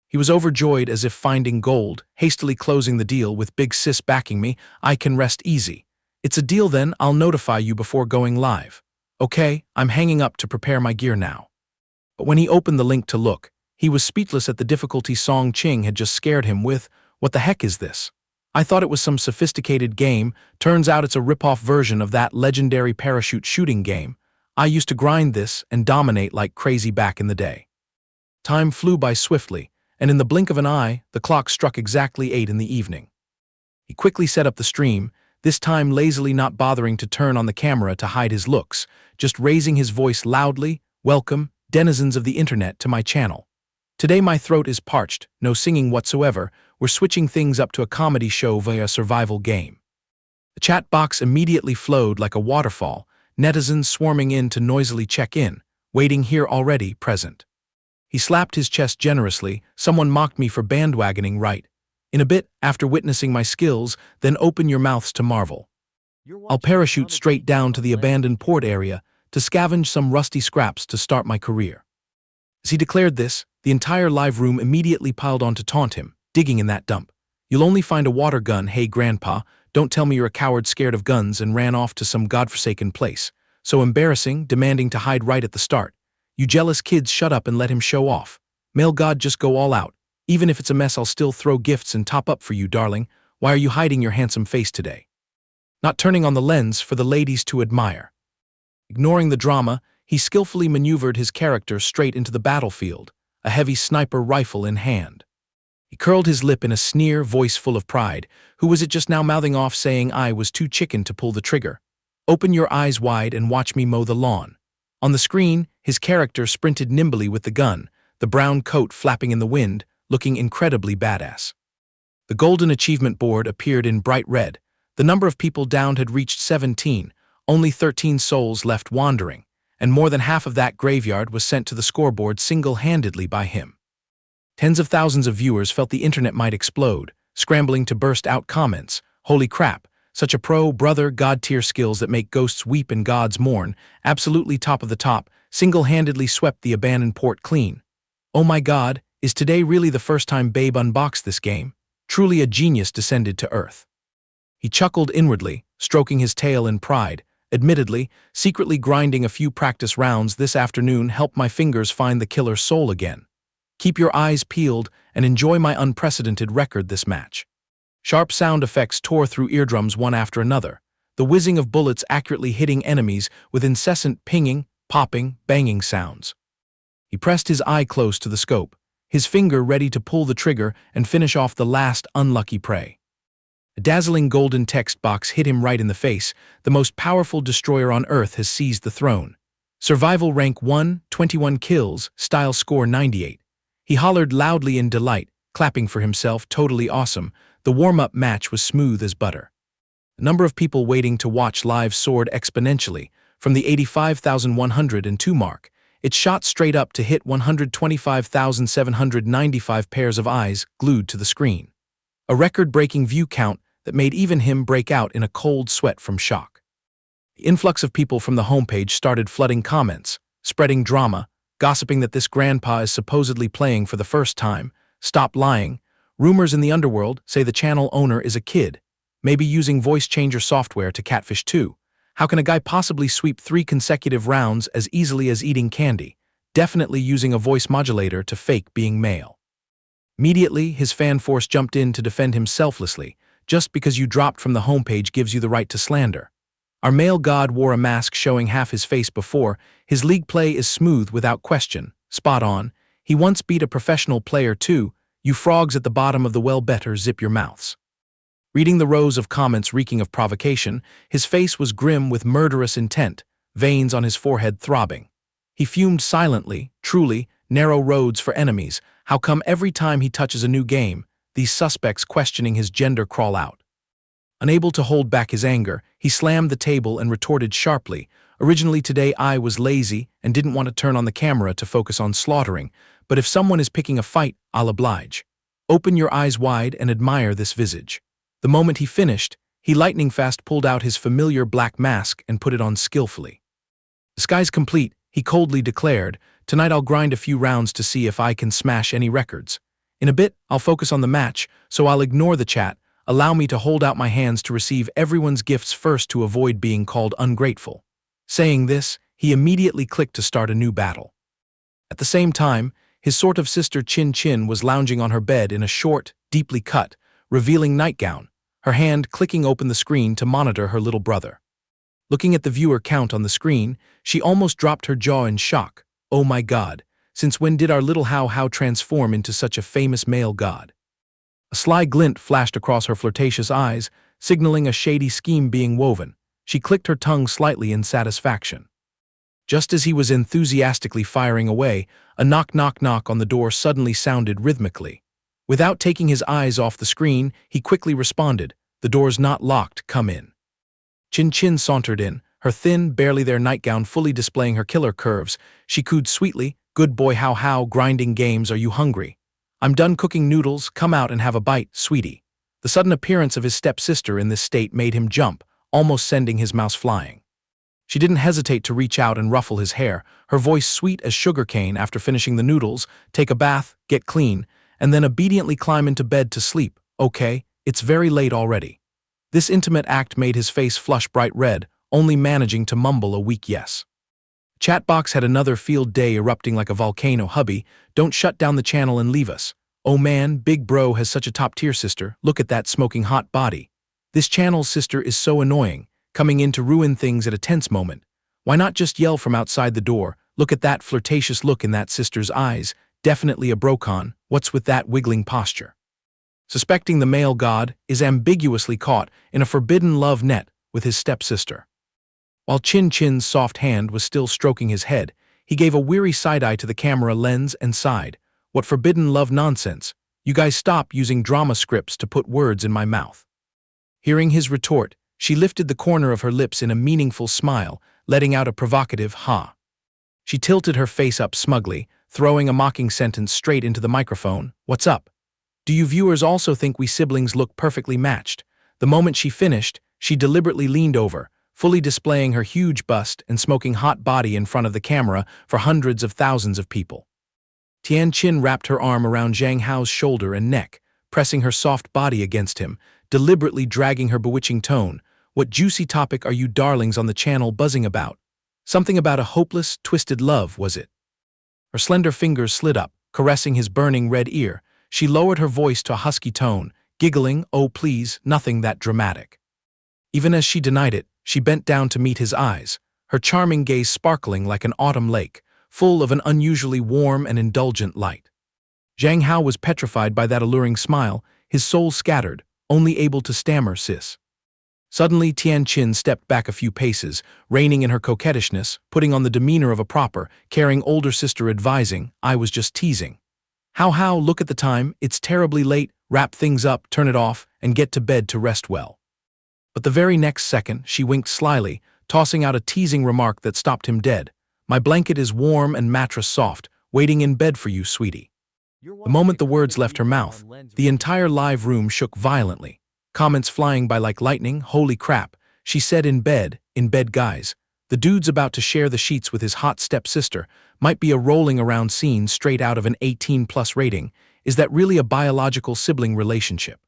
He was overjoyed as if finding gold, hastily closing the deal. "With Big Sis backing me, I can rest easy. It's a deal then, I'll notify you before going live. Okay, I'm hanging up to prepare my gear now." But when he opened the link to look, he was speechless at the difficulty Song Qing had just scared him with. "What the heck is this? I thought it was some sophisticated game, turns out it's a rip-off version of that legendary parachute shooting game. I used to grind this and dominate like crazy back in the day." Time flew by swiftly, and in the blink of an eye, the clock struck exactly 8 in the evening. He quickly set up the stream, this time lazily not bothering to turn on the camera to hide his looks, just raising his voice loudly. "Welcome, denizens of the internet, to my channel. Today my throat is parched, no singing whatsoever, we're switching things up to a comedy show via a survival game." The chat box immediately flowed like a waterfall, netizens swarming in to noisily check in, waiting here already, present. He slapped his chest generously. "Someone mocked me for bandwagoning, right? In a bit, after witnessing my skills, then open your mouths to marvel. I'll parachute straight down to the abandoned port area to scavenge some rusty scraps to start my career." As he declared this, the entire live room immediately piled on to taunt him, digging in that dump. "You'll only find a water gun, hey grandpa, don't tell me you're a coward scared of guns and ran off to some godforsaken place. So embarrassing, demanding to hide right at the start. You jealous kids, shut up and let him show off. Male god, just go all out. Even if it's a mess, I'll still throw gifts and top up for you, darling. Why are you hiding your handsome face today?" Not turning on the lens for the ladies to admire. Ignoring the drama, he skillfully maneuvered his character straight into the battlefield, a heavy sniper rifle in hand. He curled his lip in a sneer, voice full of pride. Who was it just now mouthing off saying I was too chicken to pull the trigger? Open your eyes wide and watch me mow the lawn. On the screen, his character sprinted nimbly with the gun, the brown coat flapping in the wind, looking incredibly badass. The golden achievement board appeared in bright red. The number of people downed had reached 17, only 13 souls left wandering, and more than half of that graveyard was sent to the scoreboard single-handedly by him. Tens of thousands of viewers felt the internet might explode, scrambling to burst out comments. "Holy crap, such a pro, brother, god-tier skills that make ghosts weep and gods mourn, absolutely top of the top, single-handedly swept the abandoned port clean. Oh my god, is today really the first time Babe unboxed this game? Truly a genius descended to earth." He chuckled inwardly, stroking his tail in pride. "Admittedly, secretly grinding a few practice rounds this afternoon helped my fingers find the killer soul again. Keep your eyes peeled and enjoy my unprecedented record this match." Sharp sound effects tore through eardrums one after another, the whizzing of bullets accurately hitting enemies with incessant pinging, popping, banging sounds. He pressed his eye close to the scope, his finger ready to pull the trigger and finish off the last unlucky prey. A dazzling golden text box hit him right in the face. "The most powerful destroyer on Earth has seized the throne. Survival rank 1, 21 kills, style score 98. He hollered loudly in delight, clapping for himself. Totally awesome. The warm-up match was smooth as butter. The number of people waiting to watch live soared exponentially. From the 85,102 mark, it shot straight up to hit 125,795 pairs of eyes glued to the screen. A record-breaking view count that made even him break out in a cold sweat from shock. The influx of people from the homepage started flooding comments, spreading drama, gossiping that this grandpa is supposedly playing for the first time. Stop lying. Rumors in the underworld say the channel owner is a kid, maybe using voice changer software to catfish too. How can a guy possibly sweep 3 consecutive rounds as easily as eating candy? Definitely using a voice modulator to fake being male. Immediately, his fan force jumped in to defend him selflessly. Just because you dropped from the homepage gives you the right to slander. Our male god wore a mask showing half his face before. His league play is smooth without question. Spot on. He once beat a professional player too. You frogs at the bottom of the well better zip your mouths. Reading the rows of comments reeking of provocation, his face was grim with murderous intent, veins on his forehead throbbing. He fumed silently. Truly, narrow roads for enemies. How come every time he touches a new game, these suspects questioning his gender crawl out? Unable to hold back his anger, he slammed the table and retorted sharply. Originally today I was lazy and didn't want to turn on the camera to focus on slaughtering, but if someone is picking a fight, I'll oblige. Open your eyes wide and admire this visage. The moment he finished, he lightning fast pulled out his familiar black mask and put it on skillfully. Disguise complete, he coldly declared, tonight I'll grind a few rounds to see if I can smash any records. In a bit, I'll focus on the match, so I'll ignore the chat. Allow me to hold out my hands to receive everyone's gifts first to avoid being called ungrateful. Saying this, he immediately clicked to start a new battle. At the same time, his sort of sister Chin Chin was lounging on her bed in a short, deeply cut, revealing nightgown, her hand clicking open the screen to monitor her little brother. Looking at the viewer count on the screen, she almost dropped her jaw in shock. Oh my god, since when did our little Hao transform into such a famous male god? A sly glint flashed across her flirtatious eyes. signaling a shady scheme being woven. She clicked her tongue slightly in satisfaction. Just as he was enthusiastically firing away, a knock on the door suddenly sounded rhythmically. Without taking his eyes off the screen, he quickly responded, "The door's not locked, come in." Chin sauntered in, her thin, barely there nightgown fully displaying her killer curves. She cooed sweetly, "Good boy how, grinding games, are you hungry? I'm done cooking noodles, come out and have a bite, sweetie." The sudden appearance of his stepsister in this state made him jump, almost sending his mouse flying. She didn't hesitate to reach out and ruffle his hair, her voice sweet as sugarcane after finishing the noodles, "Take a bath, get clean, and then obediently climb into bed to sleep, okay? It's very late already." This intimate act made his face flush bright red, only managing to mumble a weak yes. Chatbox had another field day erupting like a volcano. "Hubby, don't shut down the channel and leave us. Oh man, big bro has such a top-tier sister, look at that smoking hot body. This channel's sister is so annoying, coming in to ruin things at a tense moment. Why not just yell from outside the door, look at that flirtatious look in that sister's eyes, definitely a brocon, what's with that wiggling posture?" Suspecting the male god is ambiguously caught in a forbidden love net with his stepsister. While Chin's soft hand was still stroking his head, he gave a weary side-eye to the camera lens and sighed, "What forbidden love nonsense? You guys stop using drama scripts to put words in my mouth." Hearing his retort, she lifted the corner of her lips in a meaningful smile, letting out a provocative "ha." She tilted her face up smugly, throwing a mocking sentence straight into the microphone, "What's up? Do you viewers also think we siblings look perfectly matched?" The moment she finished, she deliberately leaned over, fully displaying her huge bust and smoking hot body in front of the camera for hundreds of thousands of people. Chin wrapped her arm around Zhang Hao's shoulder and neck, pressing her soft body against him, deliberately dragging her bewitching tone. "What juicy topic are you darlings on the channel buzzing about? Something about a hopeless, twisted love, was it?" Her slender fingers slid up, caressing his burning red ear. She lowered her voice to a husky tone, giggling, "Oh please, nothing that dramatic." Even as she denied it, she bent down to meet his eyes, her charming gaze sparkling like an autumn lake, full of an unusually warm and indulgent light. Zhang Hao was petrified by that alluring smile, his soul scattered, only able to stammer, "Sis." Suddenly Chin stepped back a few paces, reining in her coquettishness, putting on the demeanor of a proper, caring older sister advising, "I was just teasing. How, look at the time, it's terribly late, wrap things up, turn it off, and get to bed to rest well." But the very next second, she winked slyly, tossing out a teasing remark that stopped him dead. "My blanket is warm and mattress soft, waiting in bed for you, sweetie." The moment the words left her mouth, the entire live room shook violently, comments flying by like lightning. "Holy crap," she said, in bed guys. The dude's about to share the sheets with his hot stepsister. Might be a rolling around scene straight out of an 18+ rating. Is that really a biological sibling relationship?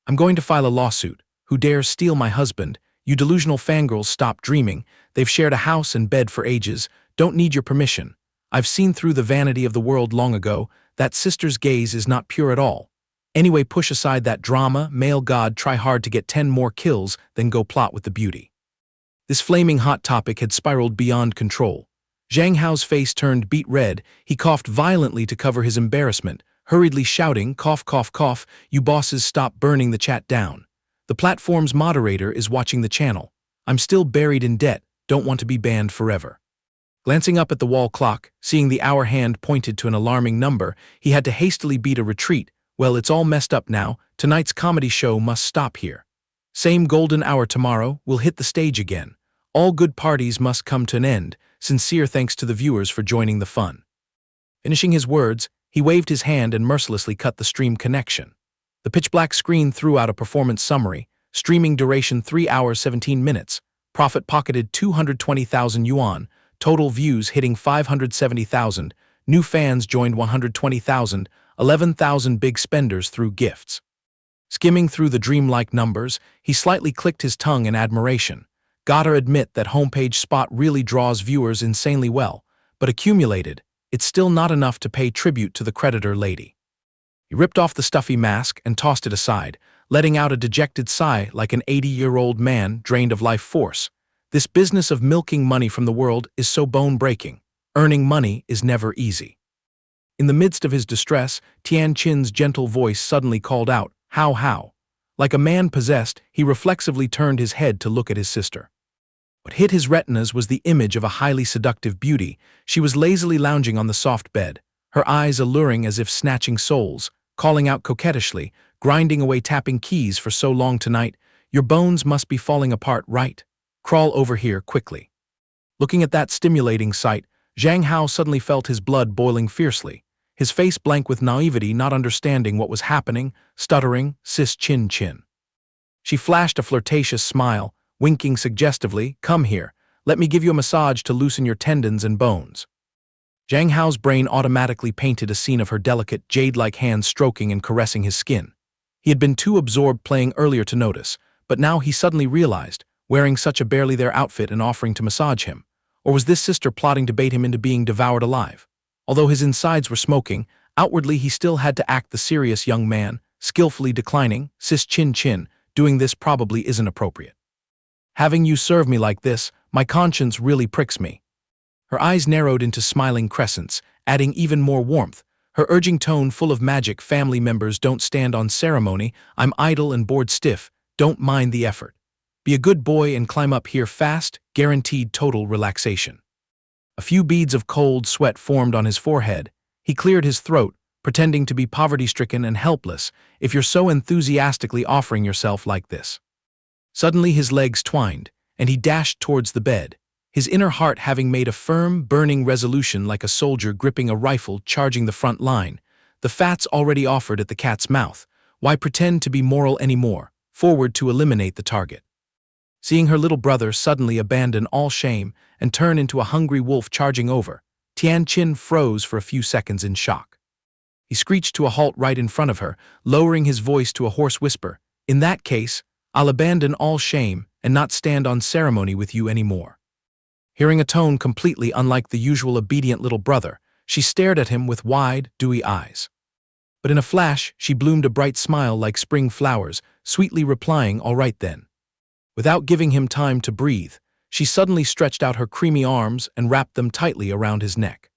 "I'm going to file a lawsuit. Who dares steal my husband? You delusional fangirls, stop dreaming. They've shared a house and bed for ages. Don't need your permission. I've seen through the vanity of the world long ago. That sister's gaze is not pure at all. Anyway, push aside that drama, male god, try hard to get 10 more kills, then go plot with the beauty." This flaming hot topic had spiraled beyond control. Zhang Hao's face turned beet red, he coughed violently to cover his embarrassment, hurriedly shouting, "Cough, cough, cough, you bosses stop burning the chat down. The platform's moderator is watching the channel. I'm still buried in debt, don't want to be banned forever." Glancing up at the wall clock, seeing the hour hand pointed to an alarming number, he had to hastily beat a retreat. "Well, it's all messed up now, tonight's comedy show must stop here. Same golden hour tomorrow, we'll hit the stage again. All good parties must come to an end. Sincere thanks to the viewers for joining the fun." Finishing his words, he waved his hand and mercilessly cut the stream connection. The pitch-black screen threw out a performance summary, streaming duration 3 hours 17 minutes, profit pocketed 220,000 yuan, total views hitting 570,000, new fans joined 120,000, 11,000 big spenders through gifts. Skimming through the dreamlike numbers, he slightly clicked his tongue in admiration. Gotta admit that homepage spot really draws viewers insanely well, but accumulated, it's still not enough to pay tribute to the creditor lady. He ripped off the stuffy mask and tossed it aside, letting out a dejected sigh like an 80-year-old man drained of life force. This business of milking money from the world is so bone-breaking. Earning money is never easy. In the midst of his distress, Chin's gentle voice suddenly called out, How? Like a man possessed, he reflexively turned his head to look at his sister. What hit his retinas was the image of a highly seductive beauty. She was lazily lounging on the soft bed, her eyes alluring as if snatching souls, calling out coquettishly, grinding away tapping keys for so long tonight. Your bones must be falling apart, right? Crawl over here quickly. Looking at that stimulating sight, Zhang Hao suddenly felt his blood boiling fiercely, his face blank with naivety, not understanding what was happening, stuttering, sis chin chin. She flashed a flirtatious smile, winking suggestively, come here, let me give you a massage to loosen your tendons and bones. Zhang Hao's brain automatically painted a scene of her delicate, jade-like hands stroking and caressing his skin. He had been too absorbed playing earlier to notice, but now he suddenly realized, wearing such a barely-there outfit and offering to massage him. Or was this sister plotting to bait him into being devoured alive? Although his insides were smoking, outwardly he still had to act the serious young man, skillfully declining, sis chin chin, doing this probably isn't appropriate. Having you serve me like this, my conscience really pricks me. Her eyes narrowed into smiling crescents, adding even more warmth, her urging tone full of magic. Family members don't stand on ceremony, I'm idle and bored stiff, don't mind the effort. Be a good boy and climb up here fast, guaranteed total relaxation. A few beads of cold sweat formed on his forehead. He cleared his throat, pretending to be poverty-stricken and helpless. If you're so enthusiastically offering yourself like this. Suddenly his legs twined, and he dashed towards the bed, his inner heart having made a firm, burning resolution like a soldier gripping a rifle charging the front line. The fat's already offered at the cat's mouth. Why pretend to be moral anymore? Forward to eliminate the target. Seeing her little brother suddenly abandon all shame and turn into a hungry wolf charging over, Tian Qin froze for a few seconds in shock. He screeched to a halt right in front of her, lowering his voice to a hoarse whisper. In that case, I'll abandon all shame and not stand on ceremony with you anymore. Hearing a tone completely unlike the usual obedient little brother, she stared at him with wide, dewy eyes. But in a flash, she bloomed a bright smile like spring flowers, sweetly replying, all right then. Without giving him time to breathe, she suddenly stretched out her creamy arms and wrapped them tightly around his neck.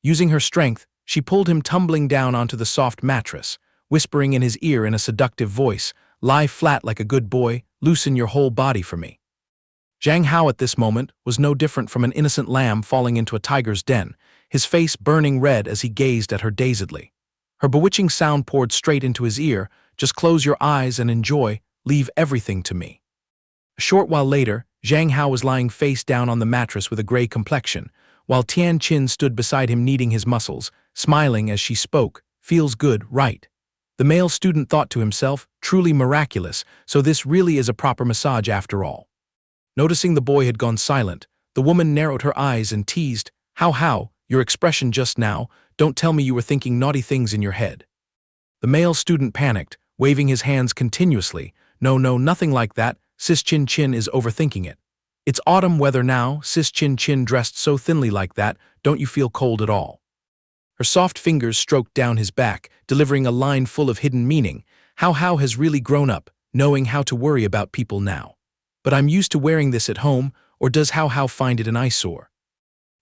Using her strength, she pulled him tumbling down onto the soft mattress, whispering in his ear in a seductive voice, lie flat like a good boy, loosen your whole body for me. Zhang Hao at this moment was no different from an innocent lamb falling into a tiger's den, his face burning red as he gazed at her dazedly. Her bewitching sound poured straight into his ear, just close your eyes and enjoy, leave everything to me. A short while later, Zhang Hao was lying face down on the mattress with a gray complexion, while Tian Qin stood beside him kneading his muscles, smiling as she spoke, feels good, right? The male student thought to himself, truly miraculous, so this really is a proper massage after all. Noticing the boy had gone silent, the woman narrowed her eyes and teased, How, your expression just now, don't tell me you were thinking naughty things in your head. The male student panicked, waving his hands continuously, no, nothing like that, sis chin chin is overthinking it. It's autumn weather now, sis chin chin dressed so thinly like that, don't you feel cold at all? Her soft fingers stroked down his back, delivering a line full of hidden meaning. How has really grown up, knowing how to worry about people now. But I'm used to wearing this at home, or does How find it an eyesore?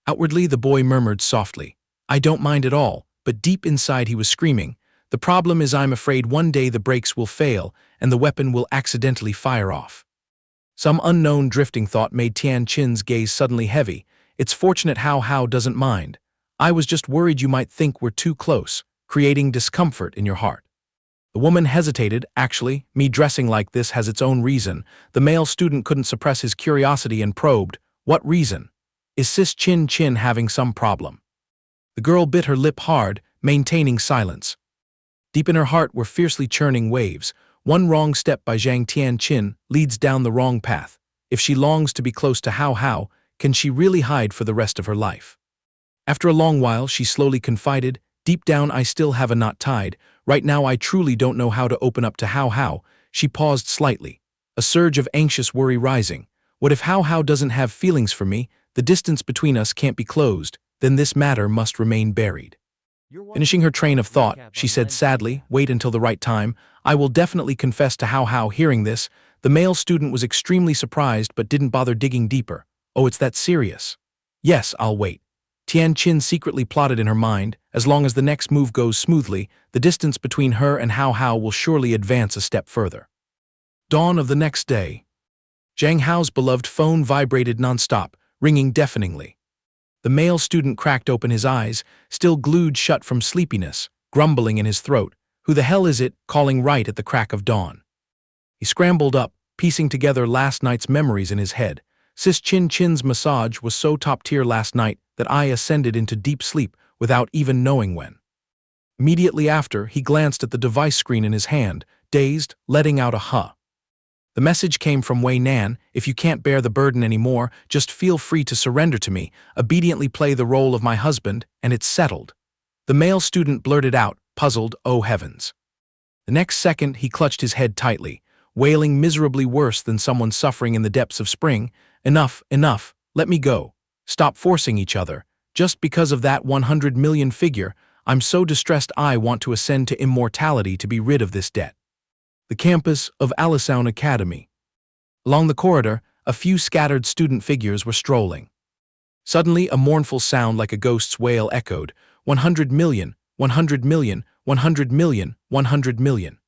Outwardly the boy murmured softly, I don't mind at all, but deep inside he was screaming, the problem is I'm afraid one day the brakes will fail and the weapon will accidentally fire off. Some unknown drifting thought made Tian Qin's gaze suddenly heavy. It's fortunate How doesn't mind. I was just worried you might think we're too close, creating discomfort in your heart. The woman hesitated. Actually, me dressing like this has its own reason. The male student couldn't suppress his curiosity and probed, what reason? Is sis chin chin having some problem? The girl bit her lip hard, maintaining silence. Deep in her heart were fiercely churning waves. One wrong step by Zhang Tian Qin leads down the wrong path. If she longs to be close to How, can she really hide for the rest of her life? After a long while, she slowly confided, deep down I still have a knot tied. Right now I truly don't know how to open up to How. She paused slightly, a surge of anxious worry rising. What if How doesn't have feelings for me? The distance between us can't be closed, then this matter must remain buried. Finishing her train of thought, she said sadly, wait until the right time. I will definitely confess to How. Hearing this, the male student was extremely surprised but didn't bother digging deeper. Oh, it's that serious? Yes, I'll wait. Tian Qin secretly plotted in her mind, as long as the next move goes smoothly, the distance between her and How will surely advance a step further. Dawn of the next day. Zhang Hao's beloved phone vibrated nonstop, ringing deafeningly. The male student cracked open his eyes, still glued shut from sleepiness, grumbling in his throat. Who the hell is it, calling right at the crack of dawn? He scrambled up, piecing together last night's memories in his head. Sis Chin Chin's massage was so top-tier last night that I ascended into deep sleep without even knowing when. Immediately after, he glanced at the device screen in his hand, dazed, letting out a huh. The message came from Wei Nan: if you can't bear the burden anymore, just feel free to surrender to me, obediently play the role of my husband, and it's settled. The male student blurted out, puzzled, oh heavens. The next second, he clutched his head tightly, wailing miserably worse than someone suffering in the depths of spring. Enough, enough, let me go. Stop forcing each other. Just because of that 100 million figure, I'm so distressed I want to ascend to immortality to be rid of this debt. The campus of Alisoun Academy. Along the corridor, a few scattered student figures were strolling. Suddenly, a mournful sound like a ghost's wail echoed, 100 million, 100 million, 100 million, 100 million.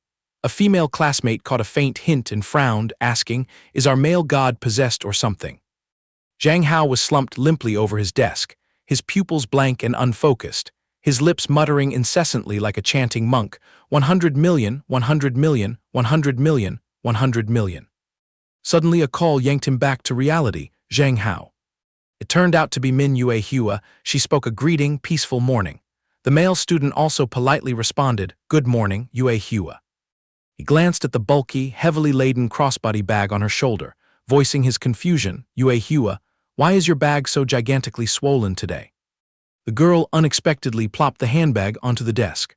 A female classmate caught a faint hint and frowned, asking, is our male god possessed or something? Zhang Hao was slumped limply over his desk, his pupils blank and unfocused, his lips muttering incessantly like a chanting monk, 100 million, 100 million, 100 million, 100 million. Suddenly a call yanked him back to reality. Zhang Hao. It turned out to be Min Yue Hua. She spoke a greeting, peaceful morning. The male student also politely responded, good morning, Yue Hua. He glanced at the bulky, heavily laden crossbody bag on her shoulder, voicing his confusion. Yue Hua, why is your bag so gigantically swollen today? The girl unexpectedly plopped the handbag onto the desk.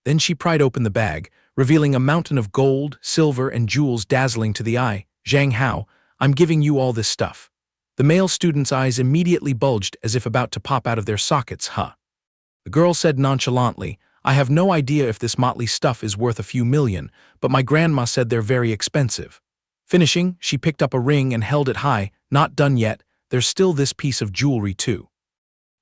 Then she pried open the bag, revealing a mountain of gold, silver, and jewels dazzling to the eye. Zhang Hao, I'm giving you all this stuff. The male student's eyes immediately bulged as if about to pop out of their sockets. Huh. The girl said nonchalantly, I have no idea if this motley stuff is worth a few million, but my grandma said they're very expensive. Finishing, she picked up a ring and held it high. Not done yet, there's still this piece of jewelry too.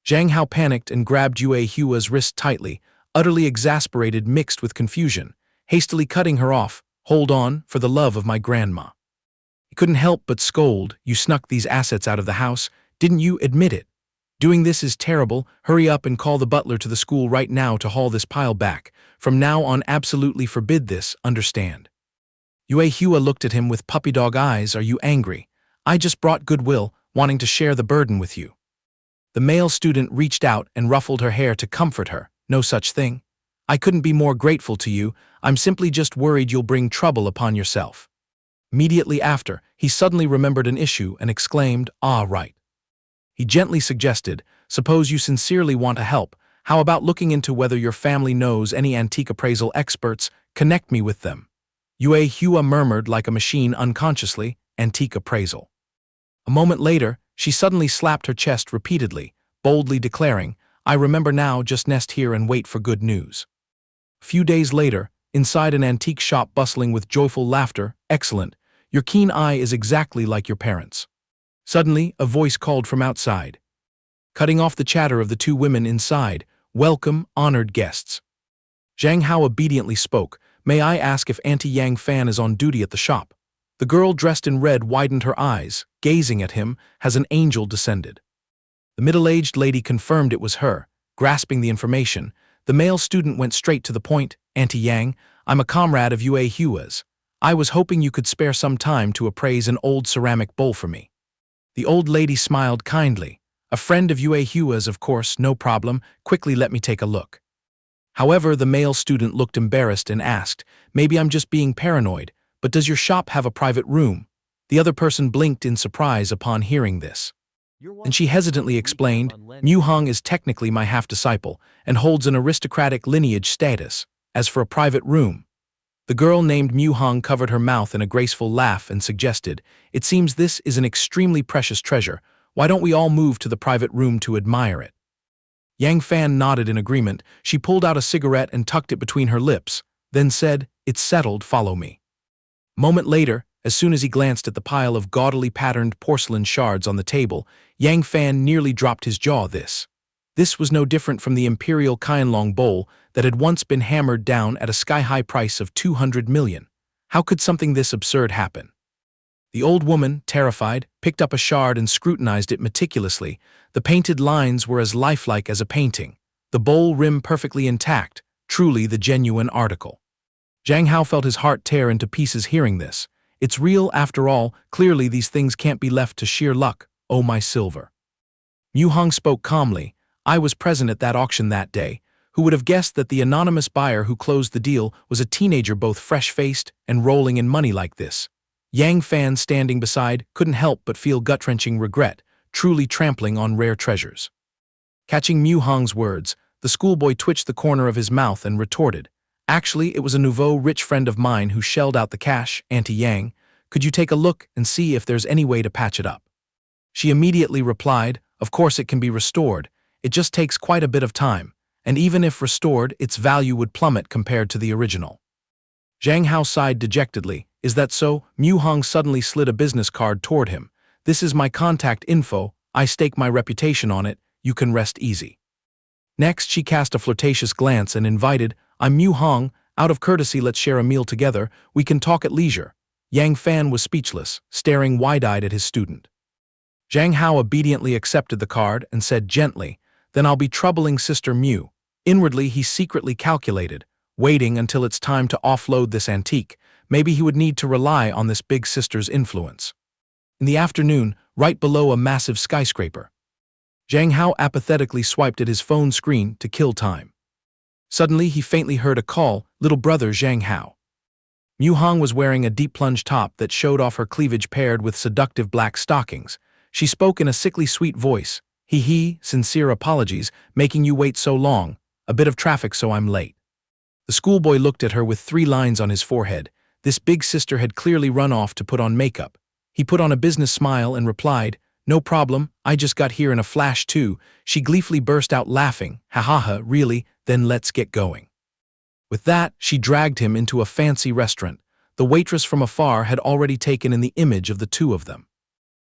Zhang Hao panicked and grabbed Yue Hua's wrist tightly, utterly exasperated mixed with confusion, hastily cutting her off. Hold on, for the love of my grandma. He couldn't help but scold, you snuck these assets out of the house, didn't you? Admit it. Doing this is terrible. Hurry up and call the butler to the school right now to haul this pile back. From now on, absolutely forbid this, understand? Yue Hua looked at him with puppy dog eyes. Are you angry? I just brought goodwill, wanting to share the burden with you. The male student reached out and ruffled her hair to comfort her. No such thing. I couldn't be more grateful to you. I'm simply just worried you'll bring trouble upon yourself. Immediately after, he suddenly remembered an issue and exclaimed, ah, right. He gently suggested, suppose you sincerely want to help, how about looking into whether your family knows any antique appraisal experts? Connect me with them. Yue Hua murmured like a machine unconsciously, antique appraisal. A moment later, she suddenly slapped her chest repeatedly, boldly declaring, I remember now, just nest here and wait for good news. A few days later, inside an antique shop bustling with joyful laughter, excellent, your keen eye is exactly like your parents'. Suddenly, a voice called from outside. Cutting off the chatter of the two women inside, welcome, honored guests. Zhang Hao obediently spoke, may I ask if Auntie Yang Fan is on duty at the shop? The girl dressed in red widened her eyes, gazing at him, as an angel descended. The middle-aged lady confirmed it was her. Grasping the information, the male student went straight to the point, Auntie Yang, I'm a comrade of Yue Hua's. I was hoping you could spare some time to appraise an old ceramic bowl for me. The old lady smiled kindly. A friend of Yue Hua's, of course, no problem, quickly let me take a look. However, the male student looked embarrassed and asked, maybe I'm just being paranoid, but does your shop have a private room? The other person blinked in surprise upon hearing this. And she hesitantly explained, Mu Hong is technically my half-disciple and holds an aristocratic lineage status. As for a private room, the girl named Mu Hong covered her mouth in a graceful laugh and suggested, it seems this is an extremely precious treasure. Why don't we all move to the private room to admire it? Yang Fan nodded in agreement. She pulled out a cigarette and tucked it between her lips, then said, it's settled, follow me. A moment later, as soon as he glanced at the pile of gaudily patterned porcelain shards on the table, Yang Fan nearly dropped his jaw. This was no different from the imperial Qianlong bowl that had once been hammered down at a sky-high price of 200 million. How could something this absurd happen? The old woman, terrified, picked up a shard and scrutinized it meticulously. The painted lines were as lifelike as a painting, the bowl rim perfectly intact, truly the genuine article. Zhang Hao felt his heart tear into pieces hearing this. It's real after all, clearly these things can't be left to sheer luck, oh my silver. Mu Hong spoke calmly. I was present at that auction that day. Who would have guessed that the anonymous buyer who closed the deal was a teenager both fresh-faced and rolling in money like this? Yang Fan, standing beside, couldn't help but feel gut-wrenching regret, truly trampling on rare treasures. Catching Mu Hong's words, the schoolboy twitched the corner of his mouth and retorted. Actually, it was a nouveau rich friend of mine who shelled out the cash, Auntie Yang. Could you take a look and see if there's any way to patch it up? She immediately replied, of course it can be restored. It just takes quite a bit of time, and even if restored, its value would plummet compared to the original. Zhang Hao sighed dejectedly. Is that so? Mu Hong suddenly slid a business card toward him. This is my contact info. I stake my reputation on it. You can rest easy. Next, she cast a flirtatious glance and invited, I'm Mu Hong. Out of courtesy, let's share a meal together. We can talk at leisure. Yang Fan was speechless, staring wide-eyed at his student. Zhang Hao obediently accepted the card and said gently, then I'll be troubling Sister Mu. Inwardly, he secretly calculated, waiting until it's time to offload this antique. Maybe he would need to rely on this big sister's influence. In the afternoon, right below a massive skyscraper, Zhang Hao apathetically swiped at his phone screen to kill time. Suddenly, he faintly heard a call, little brother Zhang Hao. Mu Hong was wearing a deep plunge top that showed off her cleavage paired with seductive black stockings. She spoke in a sickly sweet voice. Sincere apologies, making you wait so long. A bit of traffic, so I'm late. The schoolboy looked at her with 3 lines on his forehead. This big sister had clearly run off to put on makeup. He put on a business smile and replied, no problem, I just got here in a flash too. She gleefully burst out laughing. Ha ha ha, really? Then let's get going. With that, she dragged him into a fancy restaurant. The waitress from afar had already taken in the image of the two of them.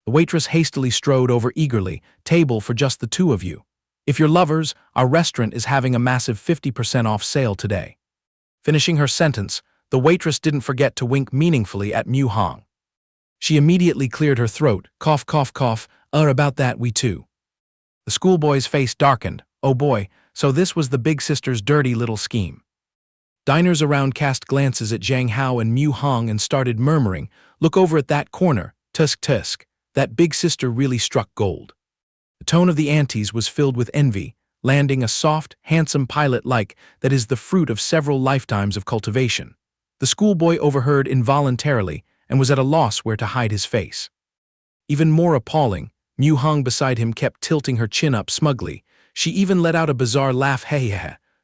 The waitress hastily strode over eagerly, table for just the two of you. If you're lovers, our restaurant is having a massive 50% off sale today. Finishing her sentence, the waitress didn't forget to wink meaningfully at Mu Hong. She immediately cleared her throat, cough, cough, cough, about that we too. The schoolboy's face darkened. Oh boy, so this was the big sister's dirty little scheme. Diners around cast glances at Zhang Hao and Mu Hong and started murmuring, look over at that corner, tusk tusk, that big sister really struck gold. The tone of the aunties was filled with envy, landing a soft, handsome pilot-like that is the fruit of several lifetimes of cultivation. The schoolboy overheard involuntarily and was at a loss where to hide his face. Even more appalling, Mu Hong beside him kept tilting her chin up smugly. She even let out a bizarre laugh,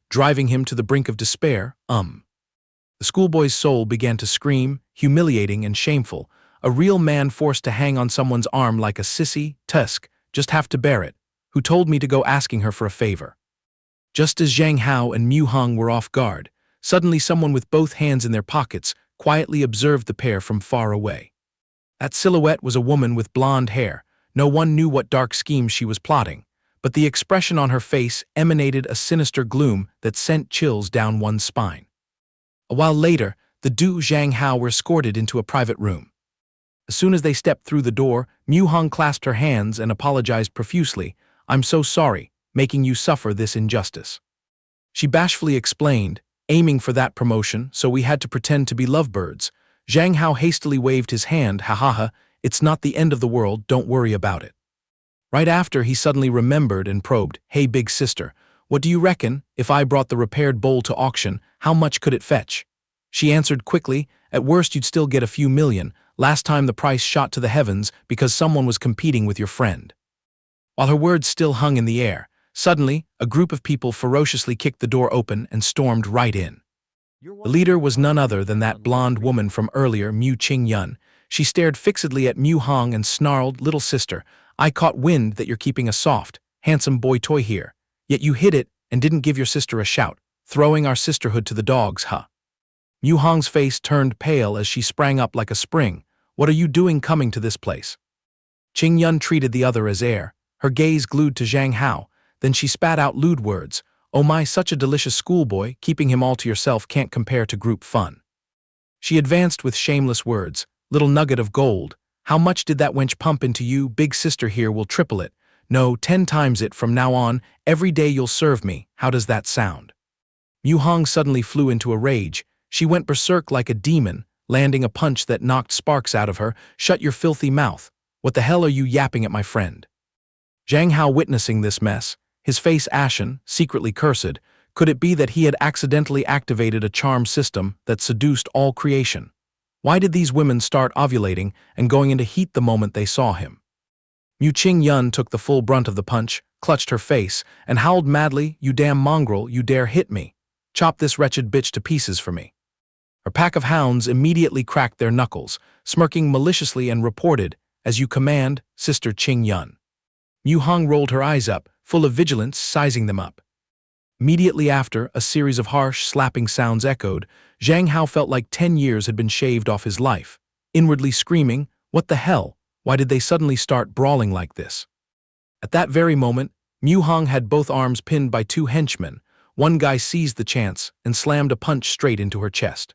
driving him to the brink of despair. The schoolboy's soul began to scream, humiliating and shameful. A real man forced to hang on someone's arm like a sissy, tusk, just have to bear it, who told me to go asking her for a favor. Just as Zhang Hao and Mu Hong were off guard, suddenly someone with both hands in their pockets quietly observed the pair from far away. That silhouette was a woman with blonde hair. No one knew what dark scheme she was plotting, but the expression on her face emanated a sinister gloom that sent chills down one's spine. A while later, the Du Zhang Hao were escorted into a private room. As soon as they stepped through the door, Mu Hong clasped her hands and apologized profusely. I'm so sorry, making you suffer this injustice. She bashfully explained, aiming for that promotion, so we had to pretend to be lovebirds. Zhang Hao hastily waved his hand, it's not the end of the world, don't worry about it. Right after, he suddenly remembered and probed, hey big sister, what do you reckon, if I brought the repaired bowl to auction, how much could it fetch? She answered quickly, at worst you'd still get a few million. Last time the price shot to the heavens because someone was competing with your friend. While her words still hung in the air, suddenly, a group of people ferociously kicked the door open and stormed right in. The leader was none other than that blonde woman from earlier, Mu Qingyun. She stared fixedly at Mu Hong and snarled, little sister, I caught wind that you're keeping a soft, handsome boy toy here, yet you hid it and didn't give your sister a shout, throwing our sisterhood to the dogs, huh? Mu Hong's face turned pale as she sprang up like a spring. What are you doing coming to this place? Qingyun treated the other as air, her gaze glued to Zhang Hao. Then she spat out lewd words. Oh my, such a delicious schoolboy, keeping him all to yourself can't compare to group fun. She advanced with shameless words. Little nugget of gold. How much did that wench pump into you? Big sister here will triple it. No, 10 times it from now on. Every day you'll serve me. How does that sound? Mu Hong suddenly flew into a rage. She went berserk like a demon, landing a punch that knocked sparks out of her. Shut your filthy mouth. What the hell are you yapping at my friend? Zhang Hao witnessing this mess, his face ashen, secretly cursed. Could it be that he had accidentally activated a charm system that seduced all creation? Why did these women start ovulating and going into heat the moment they saw him? Mu Qingyun took the full brunt of the punch, clutched her face, and howled madly, "You damn mongrel, you dare hit me. Chop this wretched bitch to pieces for me." Her pack of hounds immediately cracked their knuckles, smirking maliciously and reported, "As you command, Sister Qingyun." Mu Hong rolled her eyes up, full of vigilance, sizing them up. Immediately after, a series of harsh, slapping sounds echoed. Zhang Hao felt like 10 years had been shaved off his life, inwardly screaming, "What the hell? Why did they suddenly start brawling like this?" At that very moment, Mu Hong had both arms pinned by 2 henchmen. One guy seized the chance and slammed a punch straight into her chest.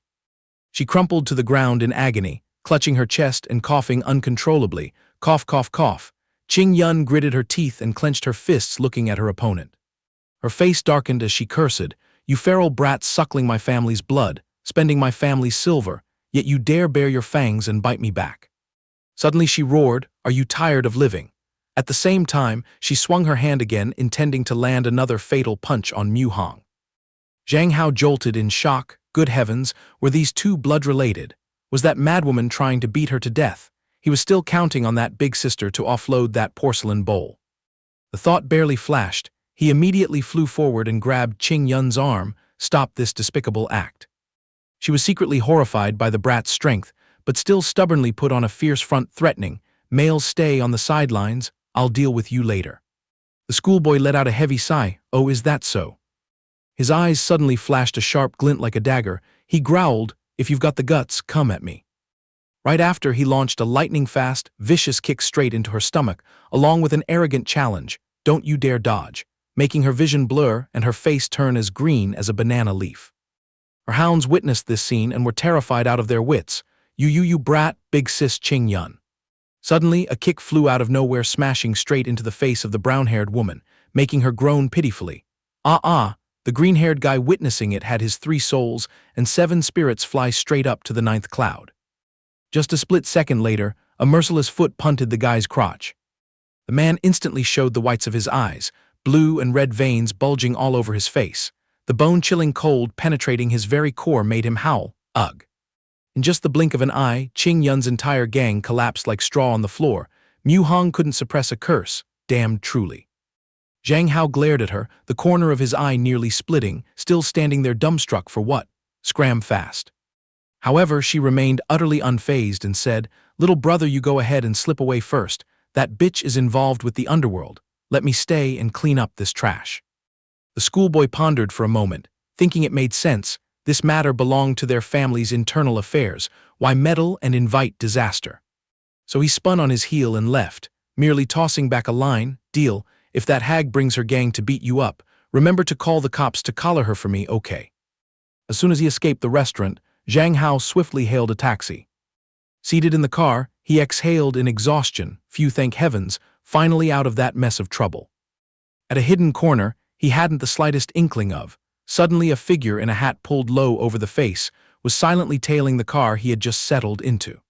She crumpled to the ground in agony, clutching her chest and coughing uncontrollably. Cough, cough, cough. Qingyun gritted her teeth and clenched her fists looking at her opponent. Her face darkened as she cursed, "You feral brats suckling my family's blood, spending my family's silver, yet you dare bare your fangs and bite me back." Suddenly she roared, "Are you tired of living?" At the same time, she swung her hand again, intending to land another fatal punch on Mu Hong. Zhang Hao jolted in shock. Good heavens, were these two blood-related? Was that madwoman trying to beat her to death? He was still counting on that big sister to offload that porcelain bowl. The thought barely flashed. He immediately flew forward and grabbed Qingyun's arm. "Stop this despicable act." She was secretly horrified by the brat's strength, but still stubbornly put on a fierce front, threatening, "Males stay on the sidelines, I'll deal with you later." The schoolboy let out a heavy sigh. "Oh, is that so?" His eyes suddenly flashed a sharp glint like a dagger. He growled, "If you've got the guts, come at me." Right after, he launched a lightning-fast, vicious kick straight into her stomach, along with an arrogant challenge, "Don't you dare dodge," making her vision blur and her face turn as green as a banana leaf. Her hounds witnessed this scene and were terrified out of their wits. You brat, big sis Qingyun." Suddenly, a kick flew out of nowhere, smashing straight into the face of the brown-haired woman, making her groan pitifully. The green-haired guy witnessing it had his 3 souls and 7 spirits fly straight up to the 9th cloud. Just a split second later, a merciless foot punted the guy's crotch. The man instantly showed the whites of his eyes, blue and red veins bulging all over his face. The bone-chilling cold penetrating his very core made him howl, "Ugh." In just the blink of an eye, Qingyun's entire gang collapsed like straw on the floor. Mu Hong couldn't suppress a curse. Damned truly. Zhang Hao glared at her, the corner of his eye nearly splitting, still standing there dumbstruck for what? Scram fast. However, she remained utterly unfazed and said, "Little brother, you go ahead and slip away first. That bitch is involved with the underworld. Let me stay and clean up this trash." The schoolboy pondered for a moment, thinking it made sense. This matter belonged to their family's internal affairs. Why meddle and invite disaster? So he spun on his heel and left, merely tossing back a line, "Deal, if that hag brings her gang to beat you up, remember to call the cops to collar her for me, okay?" As soon as he escaped the restaurant, Zhang Hao swiftly hailed a taxi. Seated in the car, he exhaled in exhaustion, few thank heavens, finally out of that mess of trouble. At a hidden corner, he hadn't the slightest inkling of. Suddenly a figure in a hat pulled low over the face was silently tailing the car he had just settled into.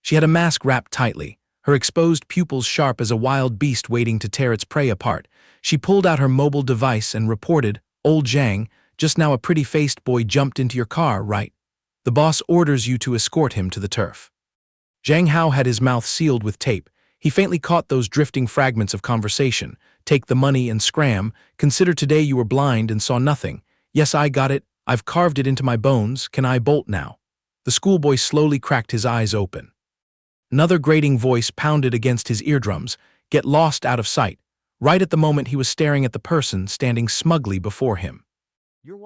She had a mask wrapped tightly, her exposed pupils sharp as a wild beast waiting to tear its prey apart. She pulled out her mobile device and reported, "Old Zhang, just now a pretty-faced boy jumped into your car, right? The boss orders you to escort him to the turf." Zhang Hao had his mouth sealed with tape. He faintly caught those drifting fragments of conversation. "Take the money and scram. Consider today you were blind and saw nothing. Yes, I got it. I've carved it into my bones. Can I bolt now?" The schoolboy slowly cracked his eyes open. Another grating voice pounded against his eardrums, "Get lost out of sight." Right at the moment he was staring at the person standing smugly before him.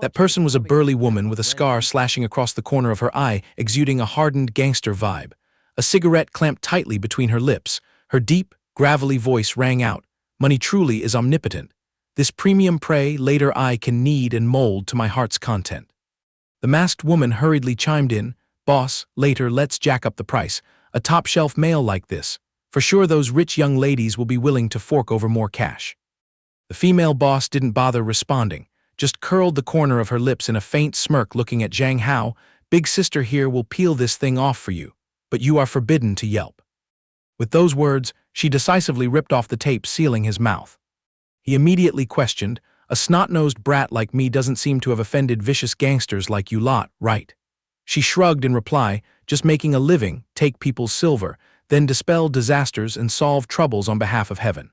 That person was a burly woman with a scar slashing across the corner of her eye, exuding a hardened gangster vibe. A cigarette clamped tightly between her lips. Her deep, gravelly voice rang out, "Money truly is omnipotent. This premium prey later I can knead and mold to my heart's content." The masked woman hurriedly chimed in, "Boss, later let's jack up the price. A top-shelf male like this. For sure those rich young ladies will be willing to fork over more cash." The female boss didn't bother responding, just curled the corner of her lips in a faint smirk looking at Zhang Hao. "Big sister here will peel this thing off for you, but you are forbidden to yelp." With those words, she decisively ripped off the tape sealing his mouth. He immediately questioned, "A snot-nosed brat like me doesn't seem to have offended vicious gangsters like you lot, right?" She shrugged in reply, "Just making a living, take people's silver, then dispel disasters and solve troubles on behalf of heaven."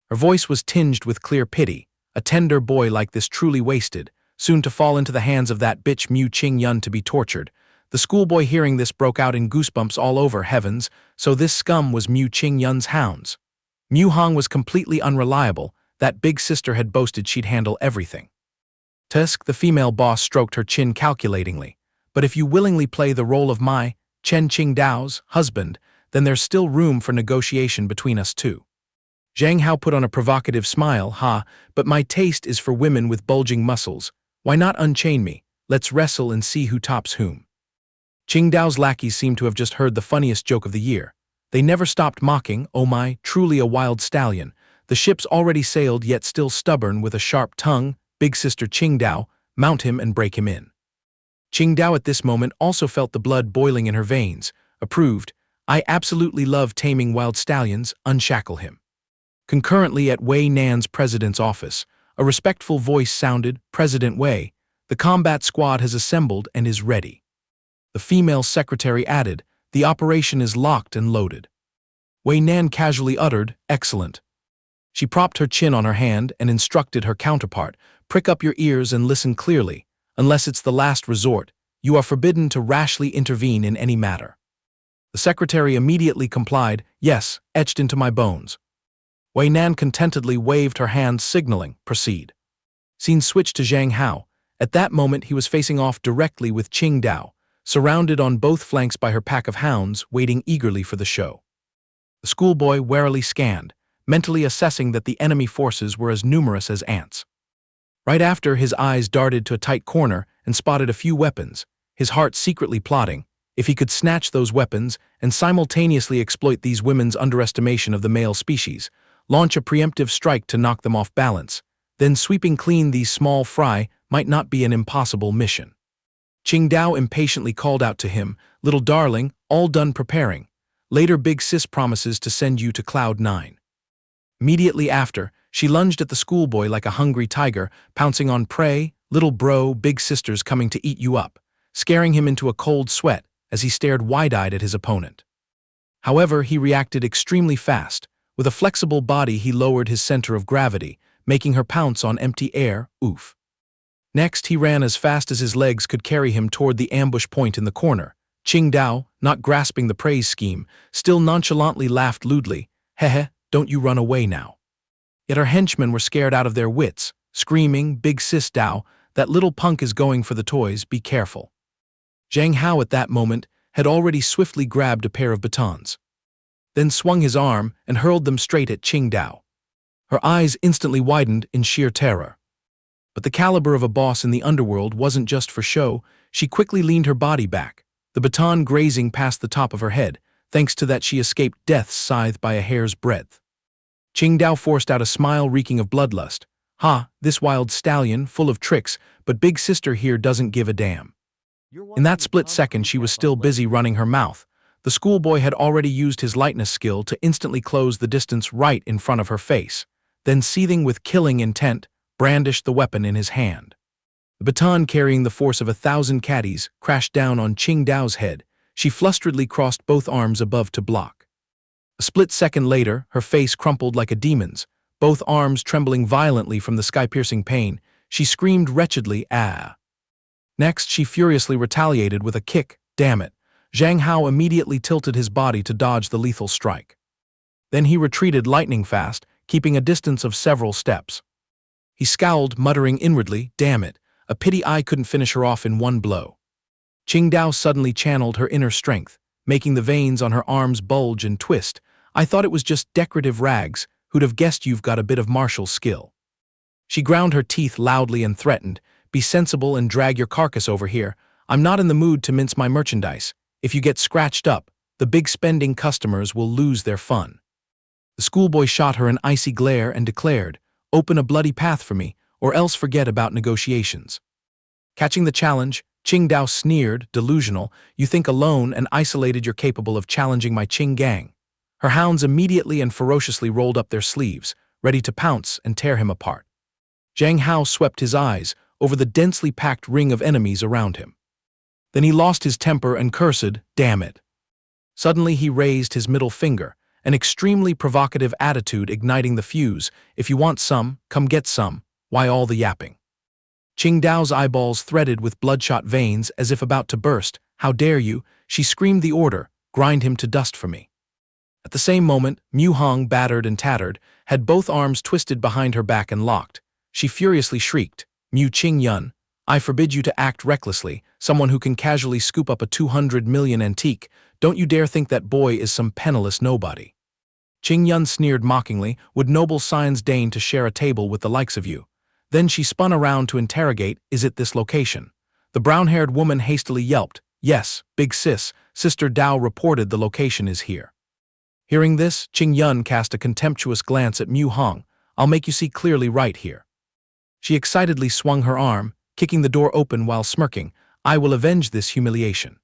Her voice was tinged with clear pity. A tender boy like this truly wasted, soon to fall into the hands of that bitch Mu Qing-yun to be tortured. The schoolboy hearing this broke out in goosebumps all over. Heavens, so this scum was Mu Qing-yun's hounds. Mu Hong was completely unreliable. That big sister had boasted she'd handle everything. Tusk, the female boss, stroked her chin calculatingly. "But if you willingly play the role of my Chen Qingdao's husband, then there's still room for negotiation between us two." Zhang Hao put on a provocative smile. "But my taste is for women with bulging muscles. Why not unchain me? Let's wrestle and see who tops whom." Qingdao's lackeys seemed to have just heard the funniest joke of the year. They never stopped mocking. "Oh my, truly a wild stallion. The ship's already sailed yet still stubborn with a sharp tongue. Big sister Qingdao, mount him and break him in." Qingdao at this moment also felt the blood boiling in her veins. Approved. "I absolutely love taming wild stallions. Unshackle him." Concurrently at Wei Nan's president's office, a respectful voice sounded, "President Wei, the combat squad has assembled and is ready." The female secretary added, "The operation is locked and loaded." Wei Nan casually uttered, "Excellent." She propped her chin on her hand and instructed her counterpart, "Prick up your ears and listen clearly. Unless it's the last resort, you are forbidden to rashly intervene in any matter." The secretary immediately complied, "Yes, etched into my bones." Wei Nan contentedly waved her hand signaling, "Proceed." Scene switched to Zhang Hao. At that moment he was facing off directly with Qingdao, surrounded on both flanks by her pack of hounds, waiting eagerly for the show. The schoolboy warily scanned, mentally assessing that the enemy forces were as numerous as ants. Right after, his eyes darted to a tight corner and spotted a few weapons, his heart secretly plotting, if he could snatch those weapons and simultaneously exploit these women's underestimation of the male species, launch a preemptive strike to knock them off balance, then sweeping clean these small fry might not be an impossible mission. Qingdao impatiently called out to him, "Little darling, all done preparing. Later big sis promises to send you to Cloud 9. Immediately after, she lunged at the schoolboy like a hungry tiger, pouncing on prey. "Little bro, big sister's coming to eat you up," scaring him into a cold sweat as he stared wide-eyed at his opponent. However, he reacted extremely fast. With a flexible body, he lowered his center of gravity, making her pounce on empty air. Oof. Next, he ran as fast as his legs could carry him toward the ambush point in the corner. Qingdao, not grasping the praise scheme, still nonchalantly laughed lewdly, "Hehe, don't you run away now." Yet her henchmen were scared out of their wits, screaming, "Big sis Dao, that little punk is going for the toys, be careful." Zhang Hao at that moment had already swiftly grabbed a pair of batons, then swung his arm and hurled them straight at Qingdao. Her eyes instantly widened in sheer terror. But the caliber of a boss in the underworld wasn't just for show. She quickly leaned her body back, the baton grazing past the top of her head. Thanks to that, she escaped death's scythe by a hair's breadth. Qingdao forced out a smile reeking of bloodlust. This wild stallion, full of tricks, but big sister here doesn't give a damn." In that split second, she was still busy running her mouth. The schoolboy had already used his lightness skill to instantly close the distance right in front of her face, then seething with killing intent, brandished the weapon in his hand. The baton, carrying the force of 1,000 caddies, crashed down on Qingdao's head. She flusteredly crossed both arms above to block. A split second later, her face crumpled like a demon's, both arms trembling violently from the sky-piercing pain. She screamed wretchedly, "Ah!" Next, she furiously retaliated with a kick. Damn it. Zhang Hao immediately tilted his body to dodge the lethal strike. Then he retreated lightning fast, keeping a distance of several steps. He scowled, muttering inwardly, "Damn it, a pity I couldn't finish her off in one blow." Qingdao suddenly channeled her inner strength, making the veins on her arms bulge and twist. "I thought it was just decorative rags. Who'd have guessed you've got a bit of martial skill?" She ground her teeth loudly and threatened, "Be sensible and drag your carcass over here. I'm not in the mood to mince my merchandise. If you get scratched up, the big spending customers will lose their fun." The schoolboy shot her an icy glare and declared, "Open a bloody path for me, or else forget about negotiations." Catching the challenge, Qingdao sneered, delusional, "You think alone and isolated you're capable of challenging my Qing gang." Her hounds immediately and ferociously rolled up their sleeves, ready to pounce and tear him apart. Zhang Hao swept his eyes over the densely packed ring of enemies around him. Then he lost his temper and cursed, "Damn it." Suddenly he raised his middle finger, an extremely provocative attitude igniting the fuse. "If you want some, come get some. Why all the yapping?" Qingdao's eyeballs threaded with bloodshot veins as if about to burst. "How dare you?" she screamed the order, "Grind him to dust for me." At the same moment, Mu Hong, battered and tattered, had both arms twisted behind her back and locked. She furiously shrieked, "Mu Qingyun, I forbid you to act recklessly, someone who can casually scoop up a 200 million antique. Don't you dare think that boy is some penniless nobody." Qingyun sneered mockingly, "Would noble signs deign to share a table with the likes of you?" Then she spun around to interrogate, "Is it this location?" The brown-haired woman hastily yelped, "Yes, big sis, Sister Dao reported the location is here." Hearing this, Qingyun cast a contemptuous glance at Mu Hong. "I'll make you see clearly right here." She excitedly swung her arm, kicking the door open while smirking, "I will avenge this humiliation."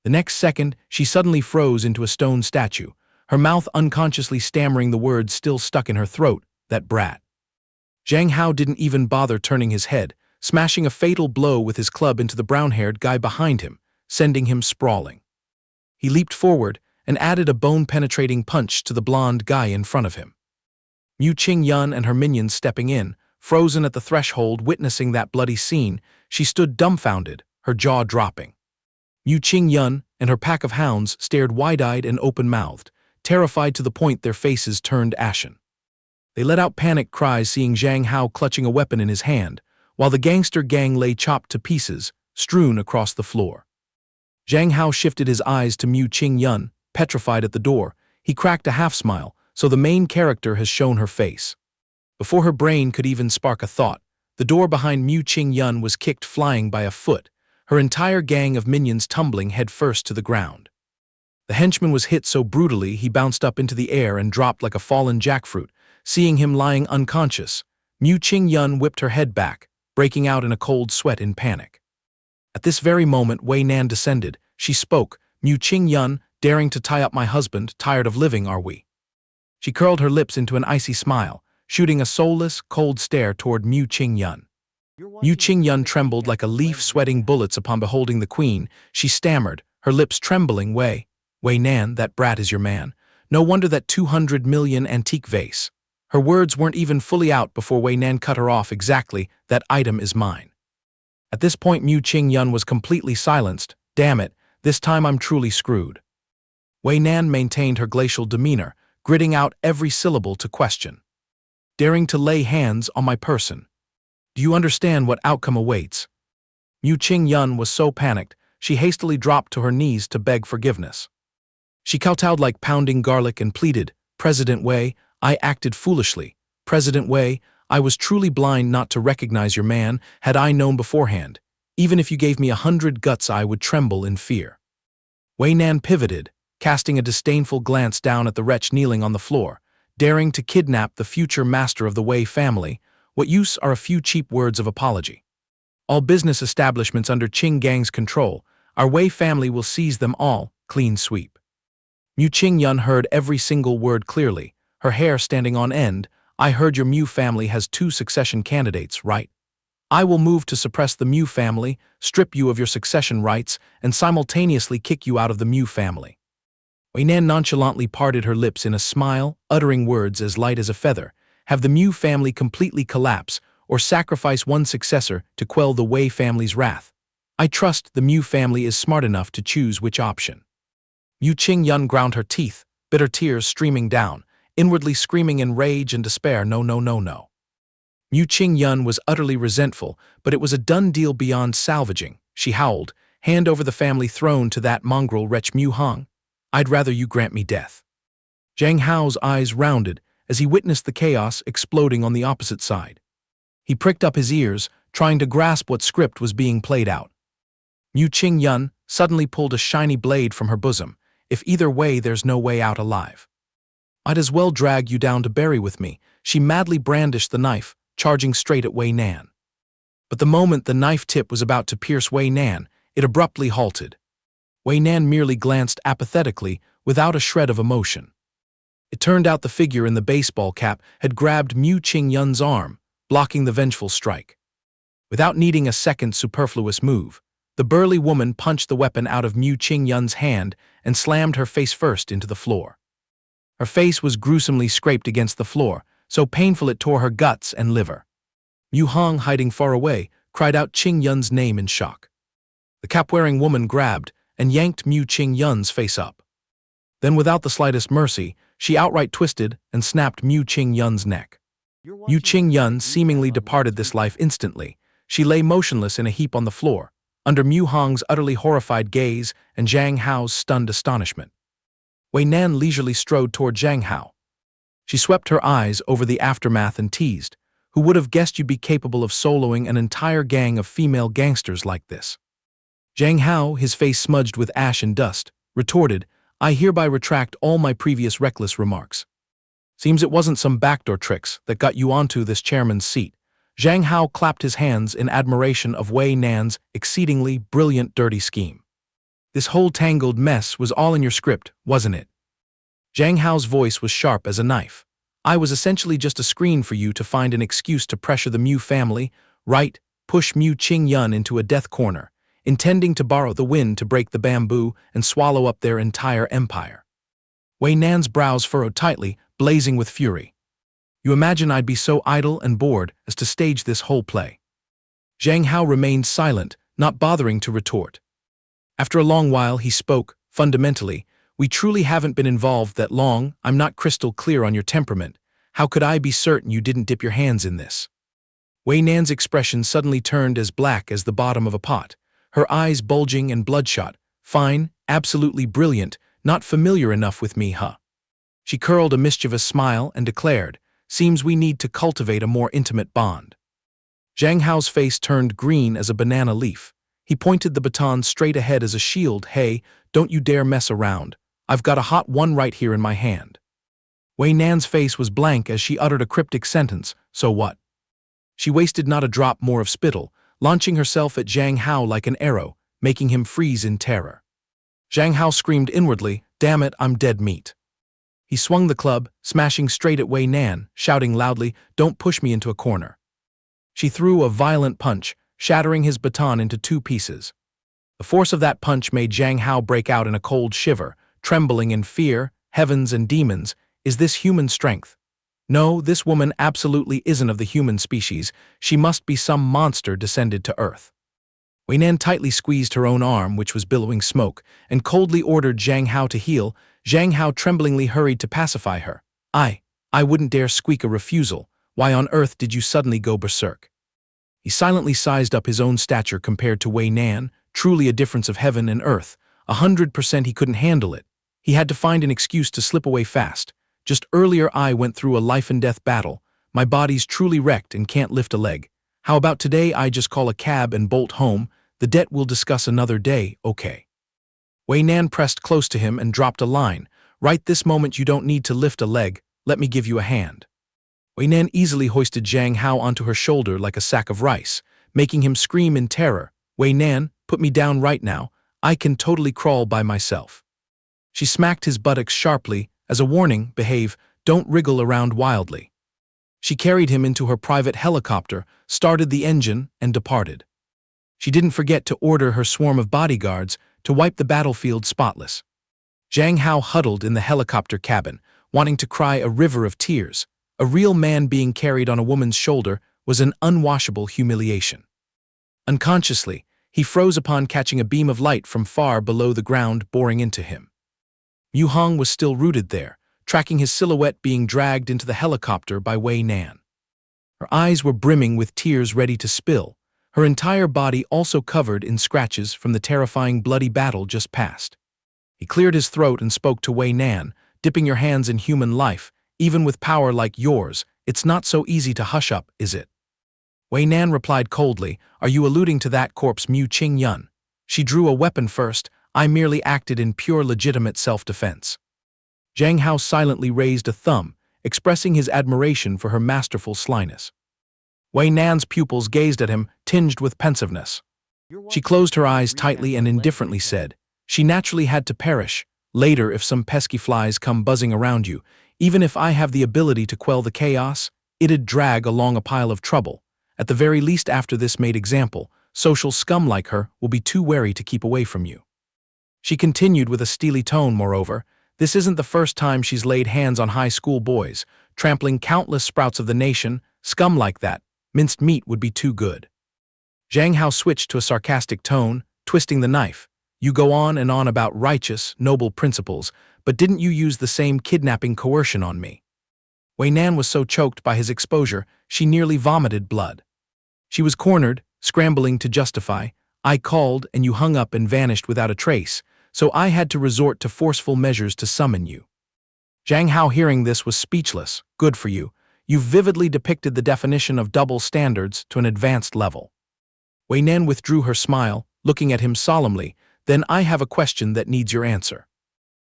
The next second, she suddenly froze into a stone statue, her mouth unconsciously stammering the words still stuck in her throat, "That brat." Zhang Hao didn't even bother turning his head, smashing a fatal blow with his club into the brown-haired guy behind him, sending him sprawling. He leaped forward and added a bone-penetrating punch to the blonde guy in front of him. Mu Qingyun and her minions stepping in, frozen at the threshold witnessing that bloody scene, she stood dumbfounded, her jaw dropping. Mu Qingyun and her pack of hounds stared wide-eyed and open-mouthed, terrified to the point their faces turned ashen. They let out panicked cries seeing Zhang Hao clutching a weapon in his hand, while the gangster gang lay chopped to pieces, strewn across the floor. Zhang Hao shifted his eyes to Mu Qingyun, petrified at the door. He cracked a half-smile, "So the main character has shown her face." Before her brain could even spark a thought, the door behind Mu Qingyun was kicked flying by a foot, her entire gang of minions tumbling headfirst to the ground. The henchman was hit so brutally he bounced up into the air and dropped like a fallen jackfruit. Seeing him lying unconscious, Mu Qingyun whipped her head back, breaking out in a cold sweat in panic. At this very moment Wei Nan descended. She spoke, "Mu Qingyun, daring to tie up my husband, tired of living, are we?" She curled her lips into an icy smile, shooting a soulless, cold stare toward Mu Qingyun. Mu Qingyun trembled like a leaf sweating bullets upon beholding the queen. She stammered, her lips trembling, Wei Nan, that brat is your man. No wonder that 200 million antique vase." Her words weren't even fully out before Wei Nan cut her off. "Exactly, that item is mine." At this point Mu Qingyun was completely silenced. "Damn it, this time I'm truly screwed." Wei Nan maintained her glacial demeanor, gritting out every syllable to question. "Daring to lay hands on my person. Do you understand what outcome awaits?" Mu Qingyun was so panicked, she hastily dropped to her knees to beg forgiveness. She kowtowed like pounding garlic and pleaded, "President Wei, I acted foolishly. President Wei, I was truly blind not to recognize your man. Had I known beforehand, even if you gave me 100 guts I would tremble in fear." Wei Nan pivoted, casting a disdainful glance down at the wretch kneeling on the floor. "Daring to kidnap the future master of the Wei family, what use are a few cheap words of apology? All business establishments under Qing gang's control, our Wei family will seize them all, clean sweep." Mu Qingyun heard every single word clearly, her hair standing on end. "I heard your Mu family has 2 succession candidates, right? I will move to suppress the Mu family, strip you of your succession rights, and simultaneously kick you out of the Mu family." Wei Nan nonchalantly parted her lips in a smile, uttering words as light as a feather. "Have the Mu family completely collapse, or sacrifice one successor to quell the Wei family's wrath. I trust the Mu family is smart enough to choose which option." Mu Qingyun ground her teeth, bitter tears streaming down, inwardly screaming in rage and despair, "No, no, no, no." Mu Qingyun was utterly resentful, but it was a done deal beyond salvaging. She howled, "Hand over the family throne to that mongrel wretch Mu Hong. I'd rather you grant me death." Zhang Hao's eyes rounded as he witnessed the chaos exploding on the opposite side. He pricked up his ears, trying to grasp what script was being played out. Mu Qing Yun suddenly pulled a shiny blade from her bosom. If either way there's no way out alive, I'd as well drag you down to bury with me. She madly brandished the knife, charging straight at Wei Nan. But the moment the knife tip was about to pierce Wei Nan, it abruptly halted. Wei Nan merely glanced apathetically, without a shred of emotion. It turned out the figure in the baseball cap had grabbed Mu Qing Yun's arm, blocking the vengeful strike. Without needing a second superfluous move, the burly woman punched the weapon out of Mu Qing Yun's hand and slammed her face first into the floor. Her face was gruesomely scraped against the floor, so painful it tore her guts and liver. Mu Hong, hiding far away, cried out Qing Yun's name in shock. The cap-wearing woman grabbed and yanked Mu Qing Yun's face up. Then, without the slightest mercy, she outright twisted and snapped Mu Qing Yun's neck. Mu Qing Yun seemingly departed this life instantly. She lay motionless in a heap on the floor, under Mu Hong's utterly horrified gaze and Zhang Hao's stunned astonishment. Wei Nan leisurely strode toward Zhang Hao. She swept her eyes over the aftermath and teased, "Who would have guessed you'd be capable of soloing an entire gang of female gangsters like this?" Zhang Hao, his face smudged with ash and dust, retorted, "I hereby retract all my previous reckless remarks. Seems it wasn't some backdoor tricks that got you onto this chairman's seat." Zhang Hao clapped his hands in admiration of Wei Nan's exceedingly brilliant dirty scheme. "This whole tangled mess was all in your script, wasn't it?" Zhang Hao's voice was sharp as a knife. "I was essentially just a screen for you to find an excuse to pressure the Mu family, right? Push Mu Qing Yun into a death corner, intending to borrow the wind to break the bamboo and swallow up their entire empire." Wei Nan's brows furrowed tightly, blazing with fury. "You imagine I'd be so idle and bored as to stage this whole play?" Zhang Hao remained silent, not bothering to retort. After a long while he spoke, fundamentally, "We truly haven't been involved that long. I'm not crystal clear on your temperament. How could I be certain you didn't dip your hands in this?" Wei Nan's expression suddenly turned as black as the bottom of a pot, her eyes bulging and bloodshot. "Fine, absolutely brilliant, not familiar enough with me, huh?" She curled a mischievous smile and declared, "Seems we need to cultivate a more intimate bond." Zhang Hao's face turned green as a banana leaf. He pointed the baton straight ahead as a shield. "Hey, don't you dare mess around. I've got a hot one right here in my hand." Wei Nan's face was blank as she uttered a cryptic sentence, "So what?" She wasted not a drop more of spittle, launching herself at Zhang Hao like an arrow, making him freeze in terror. Zhang Hao screamed inwardly, "Damn it, I'm dead meat." He swung the club, smashing straight at Wei Nan, shouting loudly, "Don't push me into a corner." She threw a violent punch, shattering his baton into two pieces. The force of that punch made Zhang Hao break out in a cold shiver, trembling in fear. Heavens and demons, is this human strength? No, this woman absolutely isn't of the human species. She must be some monster descended to Earth. Wei Nan tightly squeezed her own arm, which was billowing smoke, and coldly ordered Zhang Hao to heal. Zhang Hao tremblingly hurried to pacify her. I wouldn't dare squeak a refusal. Why on earth did you suddenly go berserk?" He silently sized up his own stature compared to Wei Nan, truly a difference of heaven and earth. 100% he couldn't handle it. He had to find an excuse to slip away fast. "Just earlier I went through a life-and-death battle. My body's truly wrecked and can't lift a leg. How about today I just call a cab and bolt home? The debt we'll discuss another day, okay?" Wei Nan pressed close to him and dropped a line. "Right this moment you don't need to lift a leg. Let me give you a hand." Wei Nan easily hoisted Zhang Hao onto her shoulder like a sack of rice, making him scream in terror. "Wei Nan, put me down right now. I can totally crawl by myself." She smacked his buttocks sharply, as a warning, "Behave, don't wriggle around wildly." She carried him into her private helicopter, started the engine, and departed. She didn't forget to order her swarm of bodyguards to wipe the battlefield spotless. Zhang Hao huddled in the helicopter cabin, wanting to cry a river of tears. A real man being carried on a woman's shoulder was an unwashable humiliation. Unconsciously, he froze upon catching a beam of light from far below the ground boring into him. Mu Hong was still rooted there, tracking his silhouette being dragged into the helicopter by Wei Nan. Her eyes were brimming with tears ready to spill, her entire body also covered in scratches from the terrifying bloody battle just past. He cleared his throat and spoke to Wei Nan, "Dipping your hands in human life, even with power like yours, it's not so easy to hush up, is it?" Wei Nan replied coldly, "Are you alluding to that corpse Mu Qing Yun?" She drew a weapon first, I merely acted in pure legitimate self-defense. Zhang Hao silently raised a thumb, expressing his admiration for her masterful slyness. Wei Nan's pupils gazed at him, tinged with pensiveness. She closed her eyes tightly and indifferently said, "She naturally had to perish. Later, if some pesky flies come buzzing around you, even if I have the ability to quell the chaos, it'd drag along a pile of trouble. At the very least after this made example, social scum like her will be too wary to keep away from you." She continued with a steely tone, moreover, "This isn't the first time she's laid hands on high school boys, trampling countless sprouts of the nation. Scum like that, minced meat would be too good." Zhang Hao switched to a sarcastic tone, twisting the knife. "You go on and on about righteous, noble principles, but didn't you use the same kidnapping coercion on me?" Wei Nan was so choked by his exposure, she nearly vomited blood. She was cornered, scrambling to justify. "I called and you hung up and vanished without a trace, so I had to resort to forceful measures to summon you." Zhang Hao, hearing this, was speechless. "Good for you. You've vividly depicted the definition of double standards to an advanced level." Wei Nan withdrew her smile, looking at him solemnly. "Then I have a question that needs your answer."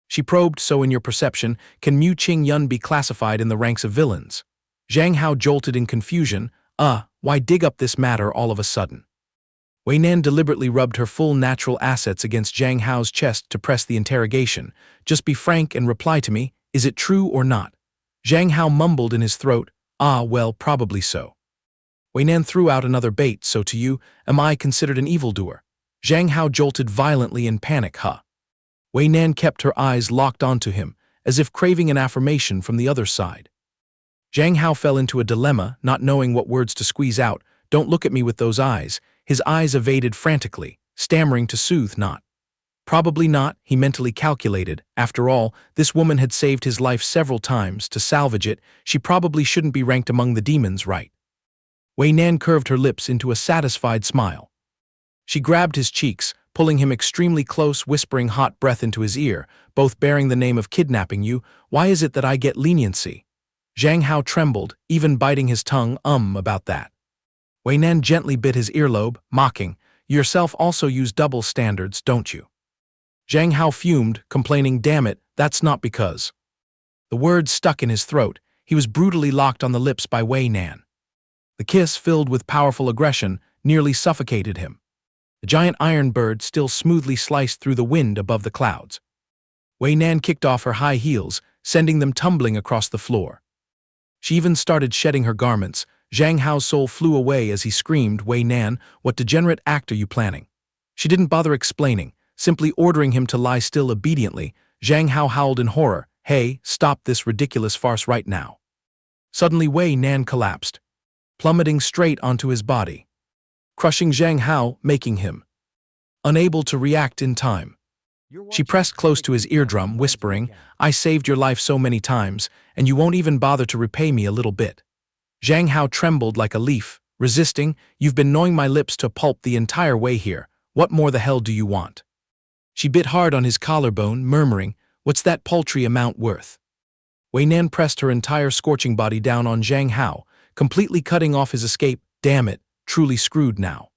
She probed, "So in your perception, can Mu Qing Yun be classified in the ranks of villains?" Zhang Hao jolted in confusion. Why dig up this matter all of a sudden?" Wei Nan deliberately rubbed her full natural assets against Zhang Hao's chest to press the interrogation. "Just be frank and reply to me, is it true or not?" Zhang Hao mumbled in his throat, Well, probably so." Wei Nan threw out another bait. "So to you, am I considered an evildoer?" Zhang Hao jolted violently in panic. Wei Nan kept her eyes locked onto him, as if craving an affirmation from the other side. Zhang Hao fell into a dilemma, not knowing what words to squeeze out. "Don't look at me with those eyes." His eyes evaded frantically, stammering to soothe. "Not. Probably not," he mentally calculated. After all, this woman had saved his life several times. To salvage it, she probably shouldn't be ranked among the demons, right? Wei Nan curved her lips into a satisfied smile. She grabbed his cheeks, pulling him extremely close, whispering hot breath into his ear, "Both bearing the name of kidnapping you, why is it that I get leniency?" Zhang Hao trembled, even biting his tongue, about that. Wei Nan gently bit his earlobe, mocking, "You yourself also use double standards, don't you?" Zhang Hao fumed, complaining, "Damn it, that's not because." The words stuck in his throat. He was brutally locked on the lips by Wei Nan. The kiss, filled with powerful aggression, nearly suffocated him. The giant iron bird still smoothly sliced through the wind above the clouds. Wei Nan kicked off her high heels, sending them tumbling across the floor. She even started shedding her garments. Zhang Hao's soul flew away as he screamed, "Wei Nan, what degenerate act are you planning?" She didn't bother explaining, simply ordering him to lie still obediently. Zhang Hao howled in horror, "Hey, stop this ridiculous farce right now." Suddenly Wei Nan collapsed, plummeting straight onto his body, crushing Zhang Hao, making him unable to react in time. She pressed close to his eardrum, whispering, "I saved your life so many times, and you won't even bother to repay me a little bit." Zhang Hao trembled like a leaf, resisting. "You've been gnawing my lips to pulp the entire way here. What more the hell do you want?" She bit hard on his collarbone, murmuring, "What's that paltry amount worth?" Wei Nan pressed her entire scorching body down on Zhang Hao, completely cutting off his escape. Damn it, truly screwed now.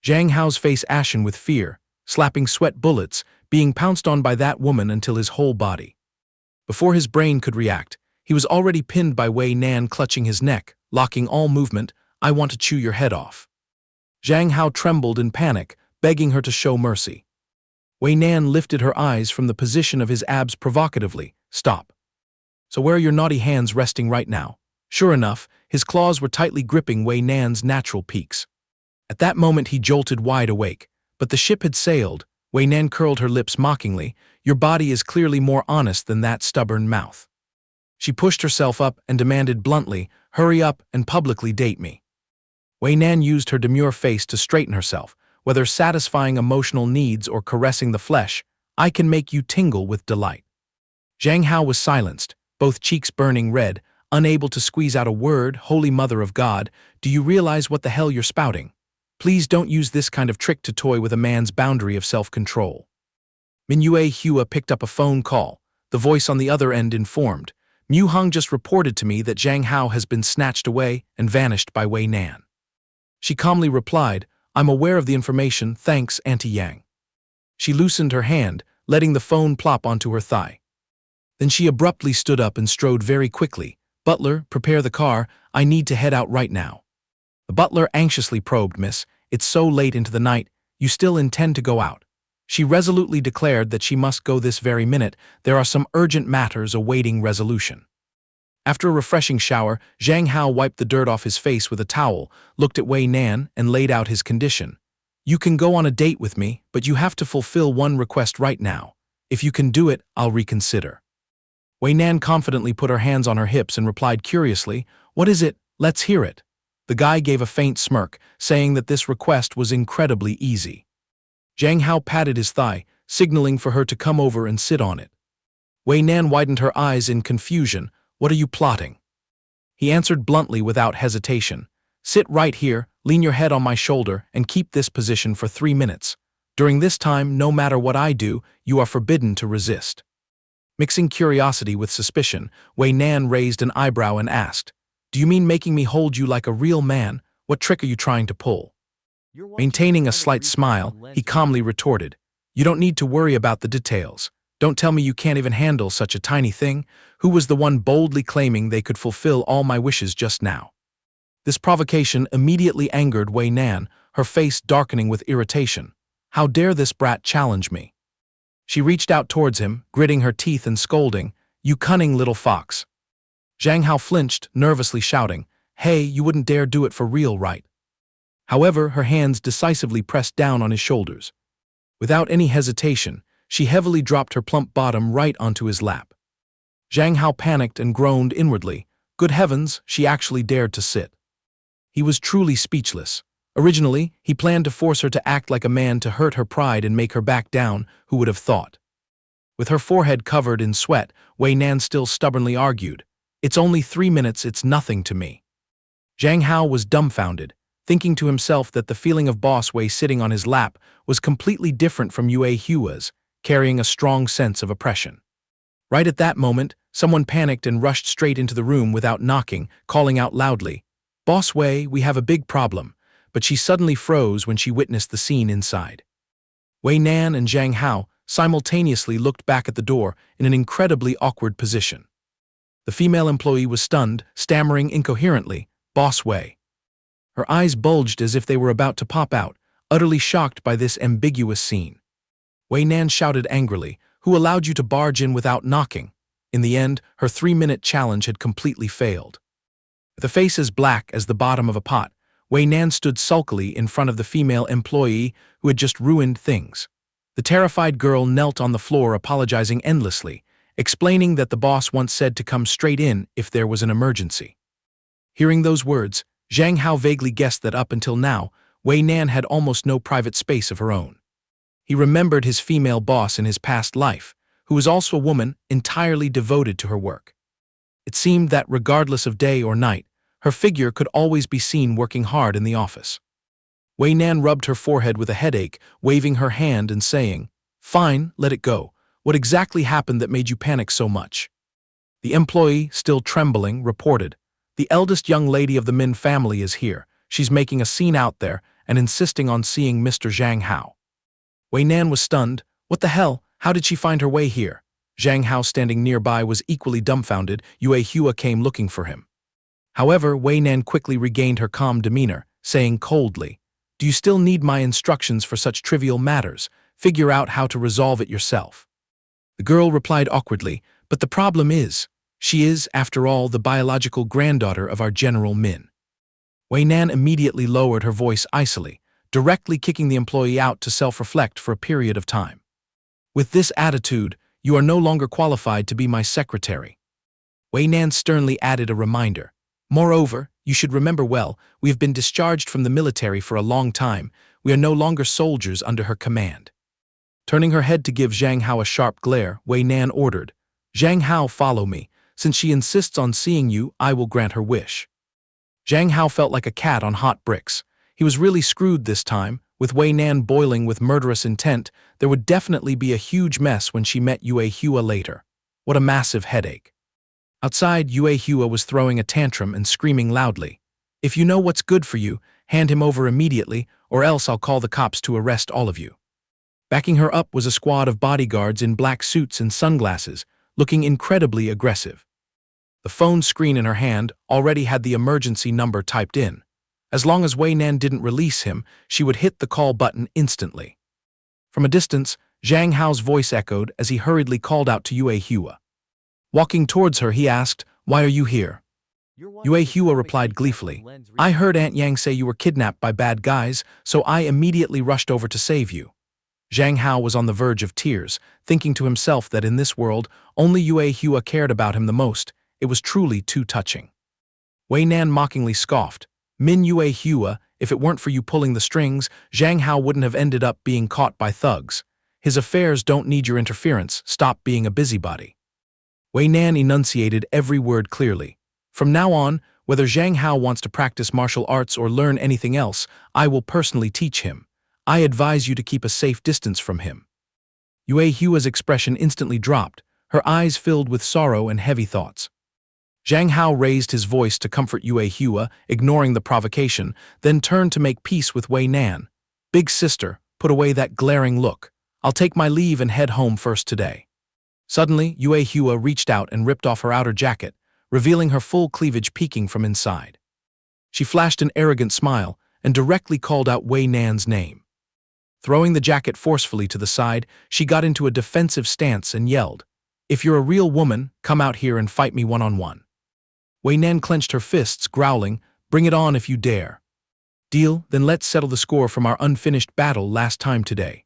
Zhang Hao's face ashen with fear, slapping sweat bullets, being pounced on by that woman until his whole body. Before his brain could react, he was already pinned by Wei Nan, clutching his neck, locking all movement. "I want to chew your head off." Zhang Hao trembled in panic, begging her to show mercy. Wei Nan lifted her eyes from the position of his abs provocatively. "Stop. So where are your naughty hands resting right now?" Sure enough, his claws were tightly gripping Wei Nan's natural peaks. At that moment he jolted wide awake, but the ship had sailed. Wei Nan curled her lips mockingly. "Your body is clearly more honest than that stubborn mouth." She pushed herself up and demanded bluntly, "Hurry up and publicly date me." Wei Nan used her demure face to straighten herself. "Whether satisfying emotional needs or caressing the flesh, I can make you tingle with delight." Zhang Hao was silenced, both cheeks burning red, unable to squeeze out a word. "Holy Mother of God, do you realize what the hell you're spouting? Please don't use this kind of trick to toy with a man's boundary of self-control." Mingyue Hua picked up a phone call. The voice on the other end informed, "Mu Hong just reported to me that Zhang Hao has been snatched away and vanished by Wei Nan." She calmly replied, "I'm aware of the information, thanks, Auntie Yang." She loosened her hand, letting the phone plop onto her thigh. Then she abruptly stood up and strode very quickly. "Butler, prepare the car. I need to head out right now." The butler anxiously probed, "Miss, it's so late into the night. You still intend to go out?" She resolutely declared that she must go this very minute. There are some urgent matters awaiting resolution. After a refreshing shower, Zhang Hao wiped the dirt off his face with a towel, looked at Wei Nan, and laid out his condition. "You can go on a date with me, but you have to fulfill one request right now. If you can do it, I'll reconsider." Wei Nan confidently put her hands on her hips and replied curiously, "What is it? Let's hear it." The guy gave a faint smirk, saying that this request was incredibly easy. Zhang Hao patted his thigh, signaling for her to come over and sit on it. Wei Nan widened her eyes in confusion. "What are you plotting?" He answered bluntly without hesitation. "Sit right here, lean your head on my shoulder, and keep this position for 3 minutes. During this time, no matter what I do, you are forbidden to resist." Mixing curiosity with suspicion, Wei Nan raised an eyebrow and asked, "Do you mean making me hold you like a real man? What trick are you trying to pull?" Maintaining a slight smile, he calmly retorted, "You don't need to worry about the details. Don't tell me you can't even handle such a tiny thing. Who was the one boldly claiming they could fulfill all my wishes just now?" This provocation immediately angered Wei Nan, her face darkening with irritation. How dare this brat challenge me? She reached out towards him, gritting her teeth and scolding, "You cunning little fox." Zhang Hao flinched, nervously shouting, "Hey, you wouldn't dare do it for real, right?" However, her hands decisively pressed down on his shoulders. Without any hesitation, she heavily dropped her plump bottom right onto his lap. Zhang Hao panicked and groaned inwardly. Good heavens, she actually dared to sit. He was truly speechless. Originally, he planned to force her to act like a man to hurt her pride and make her back down, who would have thought. With her forehead covered in sweat, Wei Nan still stubbornly argued, "It's only 3 minutes, it's nothing to me." Zhang Hao was dumbfounded, thinking to himself that the feeling of Boss Wei sitting on his lap was completely different from Yue Hua's, carrying a strong sense of oppression. Right at that moment, someone panicked and rushed straight into the room without knocking, calling out loudly, "Boss Wei, we have a big problem." But she suddenly froze when she witnessed the scene inside. Wei Nan and Zhang Hao simultaneously looked back at the door in an incredibly awkward position. The female employee was stunned, stammering incoherently, "Boss Wei." Her eyes bulged as if they were about to pop out, utterly shocked by this ambiguous scene. Wei Nan shouted angrily, "Who allowed you to barge in without knocking?" In the end, her 3-minute challenge had completely failed. With a face as black as the bottom of a pot, Wei Nan stood sulkily in front of the female employee who had just ruined things. The terrified girl knelt on the floor apologizing endlessly, explaining that the boss once said to come straight in if there was an emergency. Hearing those words, Zhang Hao vaguely guessed that up until now, Wei Nan had almost no private space of her own. He remembered his female boss in his past life, who was also a woman entirely devoted to her work. It seemed that regardless of day or night, her figure could always be seen working hard in the office. Wei Nan rubbed her forehead with a headache, waving her hand and saying, "Fine, let it go. What exactly happened that made you panic so much?" The employee, still trembling, reported, "The eldest young lady of the Min family is here. She's making a scene out there and insisting on seeing Mr. Zhang Hao." Wei Nan was stunned. What the hell? How did she find her way here? Zhang Hao, standing nearby, was equally dumbfounded. Yue Hua came looking for him. However, Wei Nan quickly regained her calm demeanor, saying coldly, "Do you still need my instructions for such trivial matters? Figure out how to resolve it yourself." The girl replied awkwardly, "But the problem is, she is, after all, the biological granddaughter of our General Min." Wei Nan immediately lowered her voice icily, directly kicking the employee out to self-reflect for a period of time. "With this attitude, you are no longer qualified to be my secretary." Wei Nan sternly added a reminder. "Moreover, you should remember well, we have been discharged from the military for a long time. We are no longer soldiers under her command." Turning her head to give Zhang Hao a sharp glare, Wei Nan ordered, "Zhang Hao, follow me. Since she insists on seeing you, I will grant her wish." Zhang Hao felt like a cat on hot bricks. He was really screwed this time. With Wei Nan boiling with murderous intent, there would definitely be a huge mess when she met Yue Hua later. What a massive headache. Outside, Yue Hua was throwing a tantrum and screaming loudly, "If you know what's good for you, hand him over immediately, or else I'll call the cops to arrest all of you." Backing her up was a squad of bodyguards in black suits and sunglasses, looking incredibly aggressive. The phone screen in her hand already had the emergency number typed in. As long as Wei Nan didn't release him, she would hit the call button instantly. From a distance, Zhang Hao's voice echoed as he hurriedly called out to Yue Hua. Walking towards her, he asked, "Why are you here?" Yue Hua replied gleefully, "I heard Aunt Yang say you were kidnapped by bad guys, so I immediately rushed over to save you." Zhang Hao was on the verge of tears, thinking to himself that in this world, only Yue Hua cared about him the most. It was truly too touching. Wei Nan mockingly scoffed, "Min Yue Hua, if it weren't for you pulling the strings, Zhang Hao wouldn't have ended up being caught by thugs. His affairs don't need your interference, stop being a busybody." Wei Nan enunciated every word clearly. "From now on, whether Zhang Hao wants to practice martial arts or learn anything else, I will personally teach him. I advise you to keep a safe distance from him." Yue Hua's expression instantly dropped, her eyes filled with sorrow and heavy thoughts. Zhang Hao raised his voice to comfort Yue Hua, ignoring the provocation, then turned to make peace with Wei Nan. "Big sister, put away that glaring look. I'll take my leave and head home first today." Suddenly, Yue Hua reached out and ripped off her outer jacket, revealing her full cleavage peeking from inside. She flashed an arrogant smile and directly called out Wei Nan's name. Throwing the jacket forcefully to the side, she got into a defensive stance and yelled, "If you're a real woman, come out here and fight me one-on-one." Wei Nan clenched her fists, growling, "Bring it on if you dare." "Deal, then let's settle the score from our unfinished battle last time today."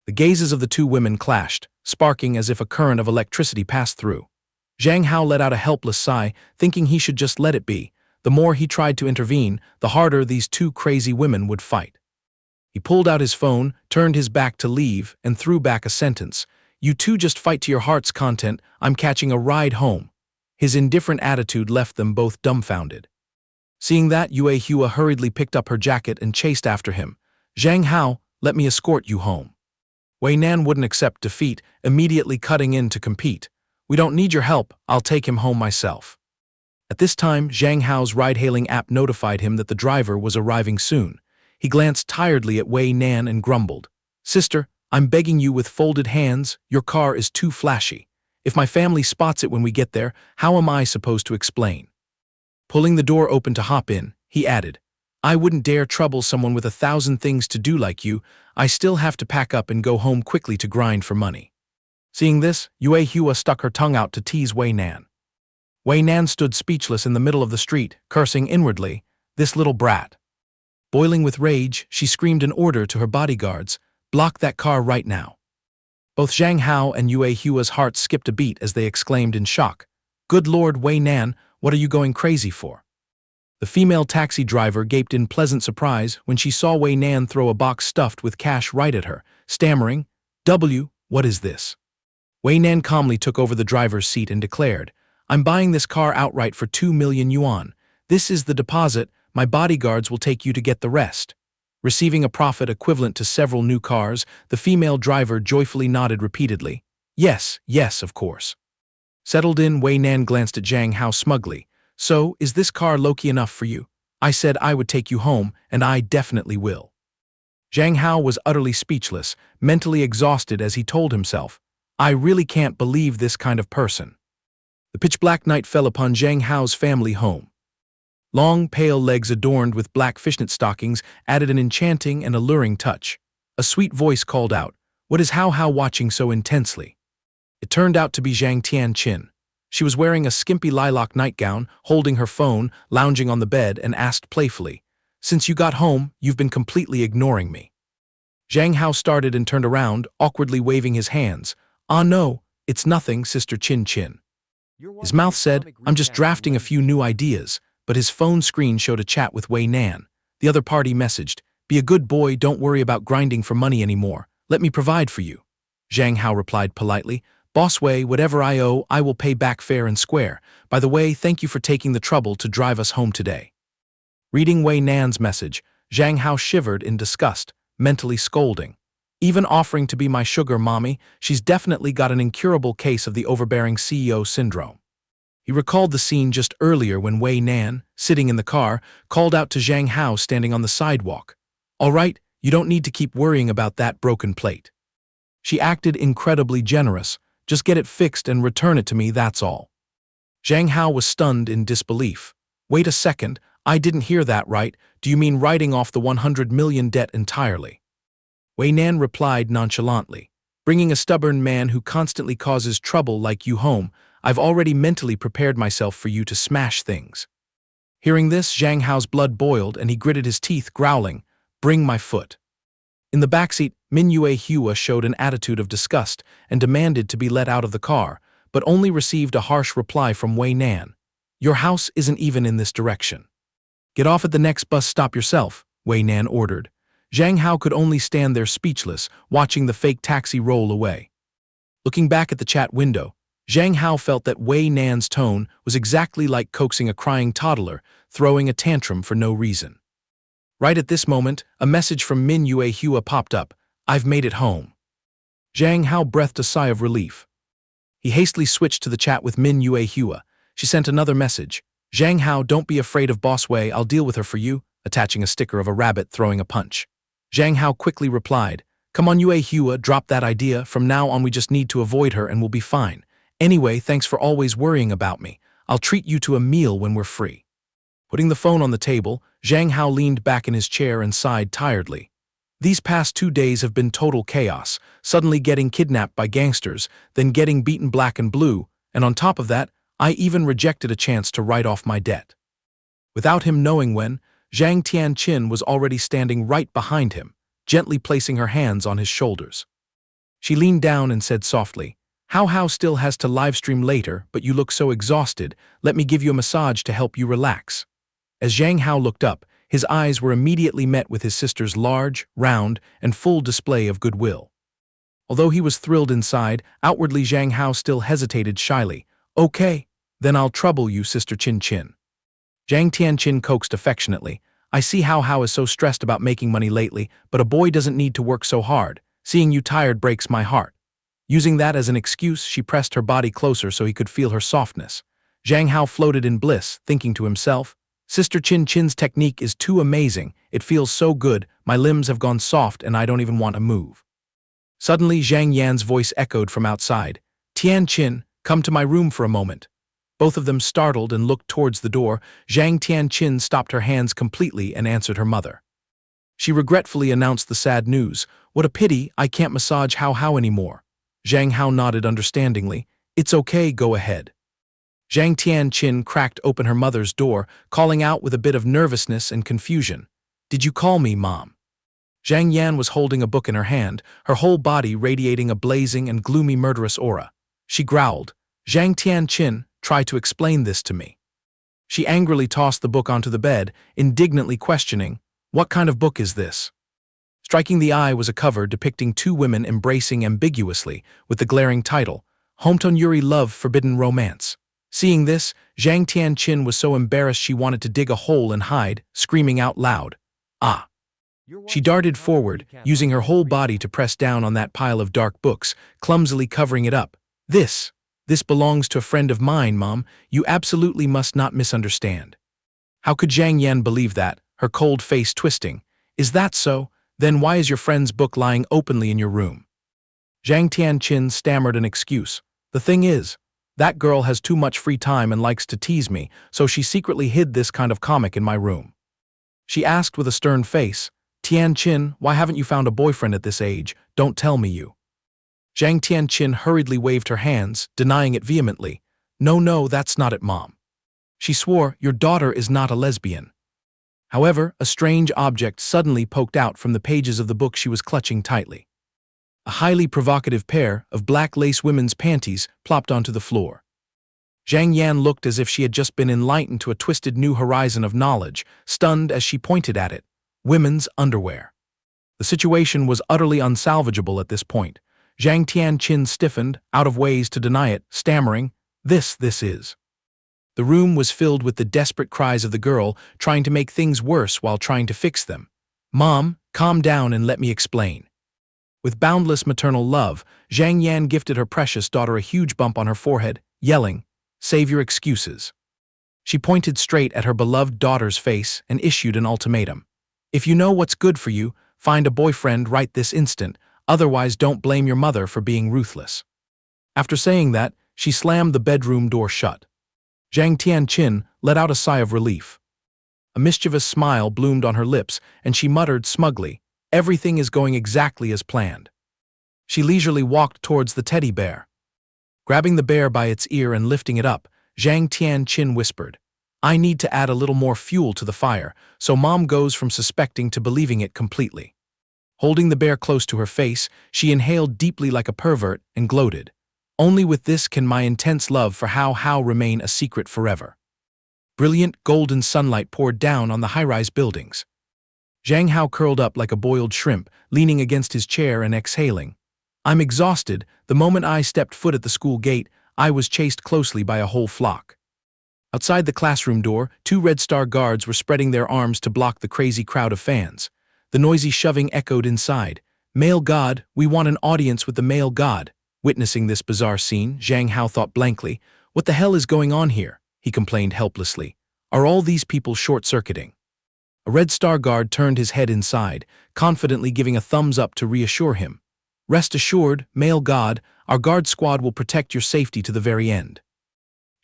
The gazes of the two women clashed, sparking as if a current of electricity passed through. Zhang Hao let out a helpless sigh, thinking he should just let it be. The more he tried to intervene, the harder these two crazy women would fight. He pulled out his phone, turned his back to leave, and threw back a sentence. "You two just fight to your heart's content, I'm catching a ride home." His indifferent attitude left them both dumbfounded. Seeing that, Yue Hua hurriedly picked up her jacket and chased after him. "Zhang Hao, let me escort you home." Wei Nan wouldn't accept defeat, immediately cutting in to compete. "We don't need your help, I'll take him home myself." At this time, Zhang Hao's ride-hailing app notified him that the driver was arriving soon. He glanced tiredly at Wei Nan and grumbled, "Sister, I'm begging you with folded hands, your car is too flashy. If my family spots it when we get there, how am I supposed to explain?" Pulling the door open to hop in, he added, "I wouldn't dare trouble someone with 1,000 things to do like you. I still have to pack up and go home quickly to grind for money." Seeing this, Yue Hua stuck her tongue out to tease Wei Nan. Wei Nan stood speechless in the middle of the street, cursing inwardly, "This little brat." Boiling with rage, she screamed an order to her bodyguards, "Block that car right now." Both Zhang Hao and Yue Hua's hearts skipped a beat as they exclaimed in shock, "Good Lord, Wei Nan, what are you going crazy for?" The female taxi driver gaped in pleasant surprise when she saw Wei Nan throw a box stuffed with cash right at her, stammering, What is this?" Wei Nan calmly took over the driver's seat and declared, "I'm buying this car outright for 2 million yuan. This is the deposit, my bodyguards will take you to get the rest." Receiving a profit equivalent to several new cars, the female driver joyfully nodded repeatedly. "Yes, yes, of course." Settled in, Wei Nan glanced at Zhang Hao smugly. "So, is this car low-key enough for you? I said I would take you home, and I definitely will." Zhang Hao was utterly speechless, mentally exhausted as he told himself, "I really can't believe this kind of person." The pitch-black night fell upon Zhang Hao's family home. Long, pale legs adorned with black fishnet stockings added an enchanting and alluring touch. A sweet voice called out, "What is Hao Hao watching so intensely?" It turned out to be Zhang Tianqin. She was wearing a skimpy lilac nightgown, holding her phone, lounging on the bed, and asked playfully, "Since you got home, you've been completely ignoring me." Zhang Hao started and turned around, awkwardly waving his hands. "Ah no, it's nothing, Sister Chin Chin." His mouth said, "I'm just drafting a few new ideas," but his phone screen showed a chat with Wei Nan. The other party messaged, "Be a good boy, don't worry about grinding for money anymore. Let me provide for you." Zhang Hao replied politely, "Boss Wei, whatever I owe, I will pay back fair and square. By the way, thank you for taking the trouble to drive us home today." Reading Wei Nan's message, Zhang Hao shivered in disgust, mentally scolding. Even offering to be my sugar mommy, she's definitely got an incurable case of the overbearing CEO syndrome. He recalled the scene just earlier when Wei Nan, sitting in the car, called out to Zhang Hao standing on the sidewalk, "All right, you don't need to keep worrying about that broken plate." She acted incredibly generous. Just get it fixed and return it to me, that's all. Zhang Hao was stunned in disbelief. Wait a second, I didn't hear that right. Do you mean writing off the 100 million debt entirely? Wei Nan replied nonchalantly. Bringing a stubborn man who constantly causes trouble like you home, I've already mentally prepared myself for you to smash things. Hearing this, Zhang Hao's blood boiled and he gritted his teeth, growling, "Bring my foot." In the backseat, Minhwa Hua showed an attitude of disgust and demanded to be let out of the car, but only received a harsh reply from Wei Nan. Your house isn't even in this direction. Get off at the next bus stop yourself, Wei Nan ordered. Zhang Hao could only stand there speechless, watching the fake taxi roll away. Looking back at the chat window, Zhang Hao felt that Wei Nan's tone was exactly like coaxing a crying toddler, throwing a tantrum for no reason. Right at this moment, a message from Minhwa Hua popped up. I've made it home. Zhang Hao breathed a sigh of relief. He hastily switched to the chat with Minhwa Hua. She sent another message. Zhang Hao, don't be afraid of Boss Wei, I'll deal with her for you, attaching a sticker of a rabbit throwing a punch. Zhang Hao quickly replied, come on Yue Hua, drop that idea, from now on we just need to avoid her and we'll be fine. Anyway, thanks for always worrying about me. I'll treat you to a meal when we're free. Putting the phone on the table, Zhang Hao leaned back in his chair and sighed tiredly. These past 2 days have been total chaos, suddenly getting kidnapped by gangsters, then getting beaten black and blue, and on top of that, I even rejected a chance to write off my debt. Without him knowing when, Zhang Tianqin was already standing right behind him, gently placing her hands on his shoulders. She leaned down and said softly, Hao still has to livestream later, but you look so exhausted, let me give you a massage to help you relax. As Zhang Hao looked up, his eyes were immediately met with his sister's large, round, and full display of goodwill. Although he was thrilled inside, outwardly Zhang Hao still hesitated shyly. Okay, then I'll trouble you, Sister Chin Chin. Zhang Tianqin coaxed affectionately. I see Hao is so stressed about making money lately, but a boy doesn't need to work so hard. Seeing you tired breaks my heart. Using that as an excuse, she pressed her body closer so he could feel her softness. Zhang Hao floated in bliss, thinking to himself, Sister Chin Chin's technique is too amazing, it feels so good, my limbs have gone soft and I don't even want to move. Suddenly Zhang Yan's voice echoed from outside. Tianqin, come to my room for a moment. Both of them startled and looked towards the door. Zhang Tianqin stopped her hands completely and answered her mother. She regretfully announced the sad news. What a pity, I can't massage Hao anymore. Zhang Hao nodded understandingly. It's okay, go ahead. Zhang Tianqin cracked open her mother's door, calling out with a bit of nervousness and confusion. Did you call me, Mom? Zhang Yan was holding a book in her hand, her whole body radiating a blazing and gloomy murderous aura. She growled, Zhang Tianqin, try to explain this to me. She angrily tossed the book onto the bed, indignantly questioning, what kind of book is this? Striking the eye was a cover depicting 2 women embracing ambiguously with the glaring title, Hometown Yuri Love Forbidden Romance. Seeing this, Zhang Tianqin was so embarrassed she wanted to dig a hole and hide, screaming out loud, Ah! She darted forward, using her whole body to press down on that pile of dark books, clumsily covering it up. This belongs to a friend of mine, Mom. You absolutely must not misunderstand. How could Zhang Yan believe that, her cold face twisting? Is that so? Then why is your friend's book lying openly in your room? Zhang Tianqin stammered an excuse. The thing is, that girl has too much free time and likes to tease me, so she secretly hid this kind of comic in my room. She asked with a stern face, Tianqin, why haven't you found a boyfriend at this age? Don't tell me you. Zhang Tianqin hurriedly waved her hands, denying it vehemently. No, that's not it, Mom. She swore, your daughter is not a lesbian. However, a strange object suddenly poked out from the pages of the book she was clutching tightly. A highly provocative pair of black lace women's panties plopped onto the floor. Zhang Yan looked as if she had just been enlightened to a twisted new horizon of knowledge, stunned as she pointed at it. Women's underwear. The situation was utterly unsalvageable at this point. Zhang Tianqin stiffened, out of ways to deny it, stammering, This is. The room was filled with the desperate cries of the girl, trying to make things worse while trying to fix them. Mom, calm down and let me explain. With boundless maternal love, Zhang Yan gifted her precious daughter a huge bump on her forehead, yelling, Save your excuses. She pointed straight at her beloved daughter's face and issued an ultimatum. If you know what's good for you, find a boyfriend right this instant. Otherwise, don't blame your mother for being ruthless." After saying that, she slammed the bedroom door shut. Zhang Tianqin let out a sigh of relief. A mischievous smile bloomed on her lips, and she muttered smugly, "Everything is going exactly as planned." She leisurely walked towards the teddy bear. Grabbing the bear by its ear and lifting it up, Zhang Tianqin whispered, "I need to add a little more fuel to the fire, so Mom goes from suspecting to believing it completely." Holding the bear close to her face, she inhaled deeply like a pervert and gloated, "Only with this can my intense love for Hao remain a secret forever." Brilliant golden sunlight poured down on the high-rise buildings. Zhang Hao curled up like a boiled shrimp, leaning against his chair and exhaling, "I'm exhausted. The moment I stepped foot at the school gate, I was chased closely by a whole flock." Outside the classroom door, 2 Red Star guards were spreading their arms to block the crazy crowd of fans. The noisy shoving echoed inside. "Male god, we want an audience with the male god." Witnessing this bizarre scene, Zhang Hao thought blankly, "What the hell is going on here?" he complained helplessly. "Are all these people short-circuiting?" A Red Star guard turned his head inside, confidently giving a thumbs up to reassure him. "Rest assured, male god, our guard squad will protect your safety to the very end."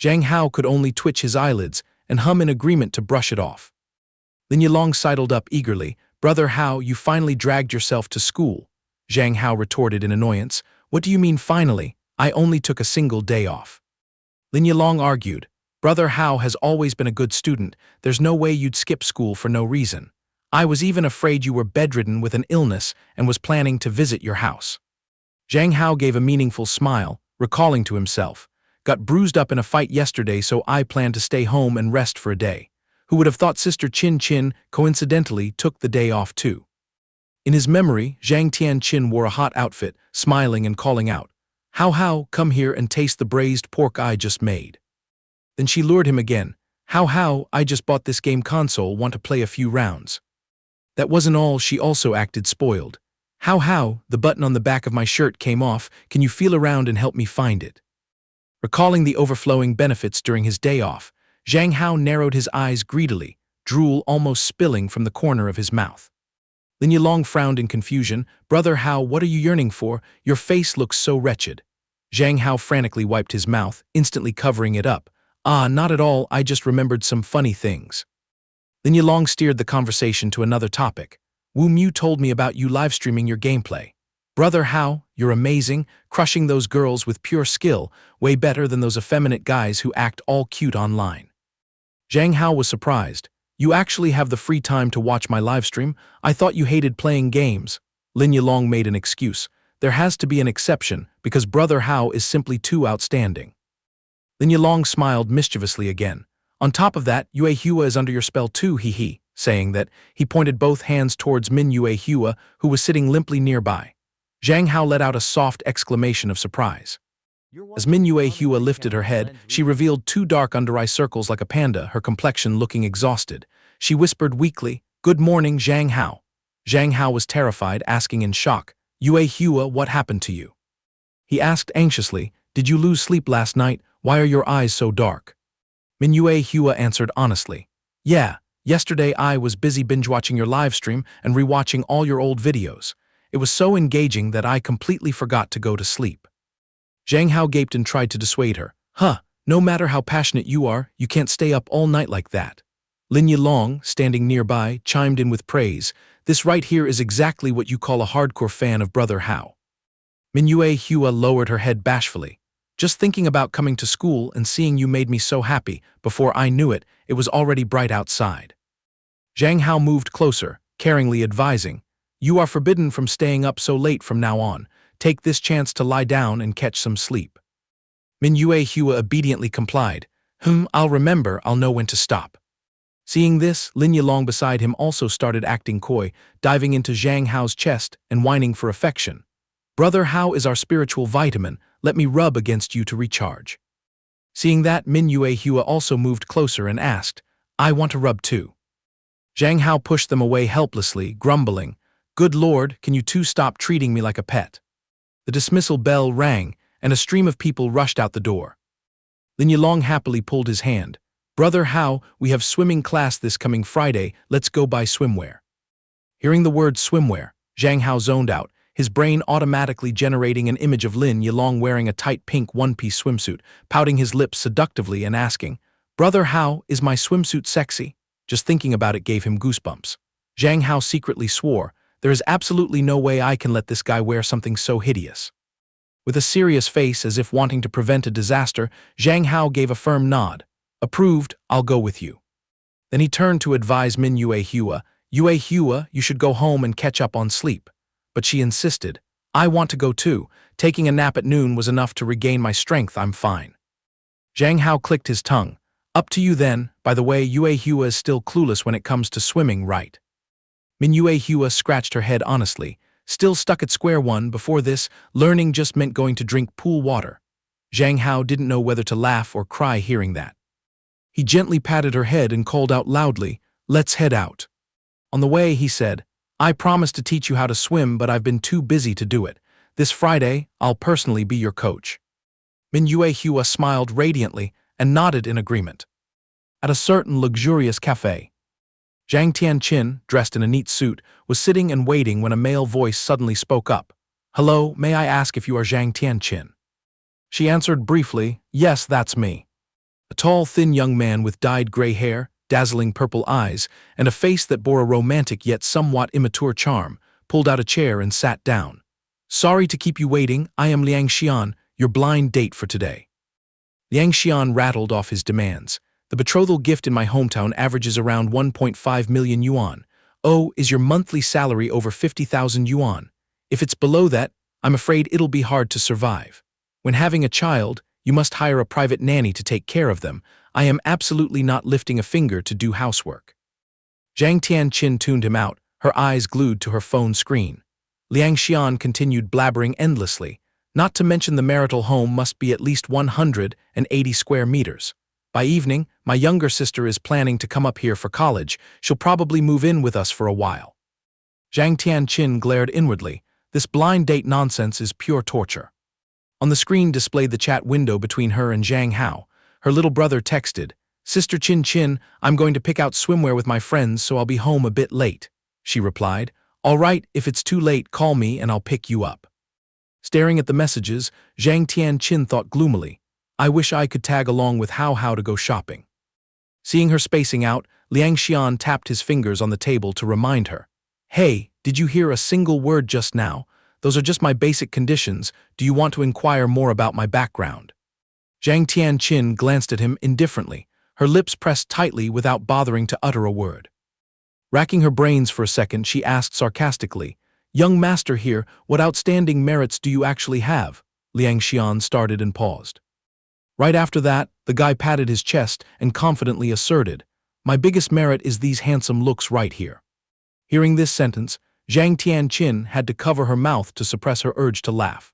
Zhang Hao could only twitch his eyelids and hum in agreement to brush it off. Lin Yilong sidled up eagerly. "Brother Hao, you finally dragged yourself to school." Zhang Hao retorted in annoyance. "What do you mean finally? I only took a single day off." Lin Yilong argued, "Brother Hao has always been a good student. There's no way you'd skip school for no reason. I was even afraid you were bedridden with an illness and was planning to visit your house." Zhang Hao gave a meaningful smile, recalling to himself, "Got bruised up in a fight yesterday, so I plan to stay home and rest for a day." Who would have thought Sister Qin Qin coincidentally took the day off too? In his memory, Zhang Tianqin wore a hot outfit, smiling and calling out, Hao, come here and taste the braised pork I just made." Then she lured him again, Hao, I just bought this game console, want to play a few rounds." That wasn't all, she also acted spoiled. Hao, the button on the back of my shirt came off, can you feel around and help me find it?" Recalling the overflowing benefits during his day off, Zhang Hao narrowed his eyes greedily, drool almost spilling from the corner of his mouth. Lin Yilong frowned in confusion. "Brother Hao, what are you yearning for? Your face looks so wretched." Zhang Hao frantically wiped his mouth, instantly covering it up. "Ah, not at all, I just remembered some funny things." Lin Yilong steered the conversation to another topic. "Wu Mu told me about you live-streaming your gameplay. Brother Hao, you're amazing, crushing those girls with pure skill, way better than those effeminate guys who act all cute online." Zhang Hao was surprised. "You actually have the free time to watch my livestream? I thought you hated playing games." Lin Yilong made an excuse. "There has to be an exception, because Brother Hao is simply too outstanding." Lin Yilong smiled mischievously again. "On top of that, Yue Hua is under your spell too, he." Saying that, he pointed both hands towards Min Yue Hua, who was sitting limply nearby. Zhang Hao let out a soft exclamation of surprise. As Min Yue Hua lifted her head, she revealed 2 dark under-eye circles like a panda, her complexion looking exhausted. She whispered weakly, "Good morning, Zhang Hao." Zhang Hao was terrified, asking in shock, "Yue Hua, what happened to you?" He asked anxiously, "Did you lose sleep last night? Why are your eyes so dark?" Min Yue Hua answered honestly, "Yeah, yesterday I was busy binge-watching your livestream and rewatching all your old videos. It was so engaging that I completely forgot to go to sleep." Zhang Hao gaped and tried to dissuade her. No matter how passionate you are, you can't stay up all night like that." Lin Yilong, standing nearby, chimed in with praise. "This right here is exactly what you call a hardcore fan of Brother Hao." Min Yue Hua lowered her head bashfully. "Just thinking about coming to school and seeing you made me so happy. Before I knew it, it was already bright outside." Zhang Hao moved closer, caringly advising, "You are forbidden from staying up so late from now on. Take this chance to lie down and catch some sleep." Min Yue Hua obediently complied. I'll remember, I'll know when to stop." Seeing this, Lin Yilong beside him also started acting coy, diving into Zhang Hao's chest and whining for affection. "Brother Hao is our spiritual vitamin, let me rub against you to recharge." Seeing that, Min Yue Hua also moved closer and asked, "I want to rub too." Zhang Hao pushed them away helplessly, grumbling, "Good Lord, can you two stop treating me like a pet?" The dismissal bell rang, and a stream of people rushed out the door. Lin Yilong happily pulled his hand. "Brother Hao, we have swimming class this coming Friday, let's go buy swimwear." Hearing the word swimwear, Zhang Hao zoned out, his brain automatically generating an image of Lin Yilong wearing a tight pink one-piece swimsuit, pouting his lips seductively and asking, "Brother Hao, is my swimsuit sexy?" Just thinking about it gave him goosebumps. Zhang Hao secretly swore, "There is absolutely no way I can let this guy wear something so hideous." With a serious face as if wanting to prevent a disaster, Zhang Hao gave a firm nod. "Approved, I'll go with you." Then he turned to advise Min Yue-hua, "Yue-hua, you should go home and catch up on sleep." But she insisted, "I want to go too. Taking a nap at noon was enough to regain my strength, I'm fine." Zhang Hao clicked his tongue. "Up to you then. By the way, Yue-hua is still clueless when it comes to swimming, right?" Min Yue-hua scratched her head honestly. Still stuck at square one. Before this, learning just meant going to drink pool water. Zhang Hao didn't know whether to laugh or cry hearing that. He gently patted her head and called out loudly, "Let's head out." On the way, he said, "I promised to teach you how to swim, but I've been too busy to do it. This Friday, I'll personally be your coach." Min Yue-hua smiled radiantly and nodded in agreement. At a certain luxurious cafe, Zhang Tianqin, dressed in a neat suit, was sitting and waiting when a male voice suddenly spoke up. "Hello, may I ask if you are Zhang Tianqin?" She answered briefly, "Yes, that's me." A tall, thin young man with dyed gray hair, dazzling purple eyes, and a face that bore a romantic yet somewhat immature charm, pulled out a chair and sat down. "Sorry to keep you waiting, I am Liang Xian, your blind date for today." Liang Xian rattled off his demands. "The betrothal gift in my hometown averages around 1.5 million yuan. Oh, is your monthly salary over 50,000 yuan? If it's below that, I'm afraid it'll be hard to survive. When having a child, you must hire a private nanny to take care of them. I am absolutely not lifting a finger to do housework." Zhang Tianqin tuned him out, her eyes glued to her phone screen. Liang Xian continued blabbering endlessly, "Not to mention the marital home must be at least 180 square meters. By evening, my younger sister is planning to come up here for college. She'll probably move in with us for a while." Zhang Tianqin glared inwardly. This blind date nonsense is pure torture. On the screen displayed the chat window between her and Zhang Hao. Her little brother texted, "Sister Chin Chin, I'm going to pick out swimwear with my friends, so I'll be home a bit late." She replied, "All right, if it's too late, call me and I'll pick you up." Staring at the messages, Zhang Tianqin thought gloomily, "I wish I could tag along with Hao to go shopping." Seeing her spacing out, Liang Xian tapped his fingers on the table to remind her, "Hey, did you hear a single word just now? Those are just my basic conditions. Do you want to inquire more about my background?" Zhang Tianqin glanced at him indifferently, her lips pressed tightly without bothering to utter a word. Racking her brains for a second, she asked sarcastically, "Young master here, what outstanding merits do you actually have?" Liang Xian started and paused. Right after that, the guy patted his chest and confidently asserted, "My biggest merit is these handsome looks right here." Hearing this sentence, Zhang Tianqin had to cover her mouth to suppress her urge to laugh.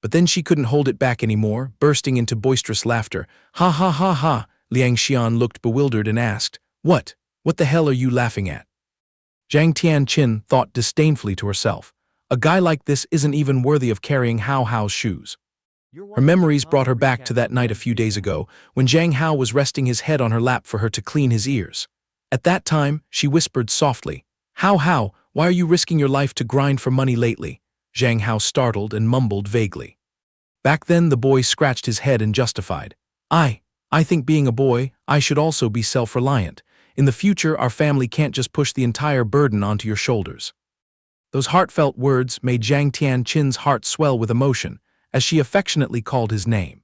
But then she couldn't hold it back anymore, bursting into boisterous laughter. "Ha ha ha ha!" Liang Xian looked bewildered and asked, What the hell are you laughing at?" Zhang Tianqin thought disdainfully to herself, "A guy like this isn't even worthy of carrying Hao's shoes." Her memories brought her back to that night a few days ago, when Zhang Hao was resting his head on her lap for her to clean his ears. At that time, she whispered softly, Hao, why are you risking your life to grind for money lately?" Zhang Hao startled and mumbled vaguely. Back then the boy scratched his head and justified, I think being a boy, I should also be self-reliant. In the future, our family can't just push the entire burden onto your shoulders." Those heartfelt words made Zhang Tianqin's heart swell with emotion, as she affectionately called his name.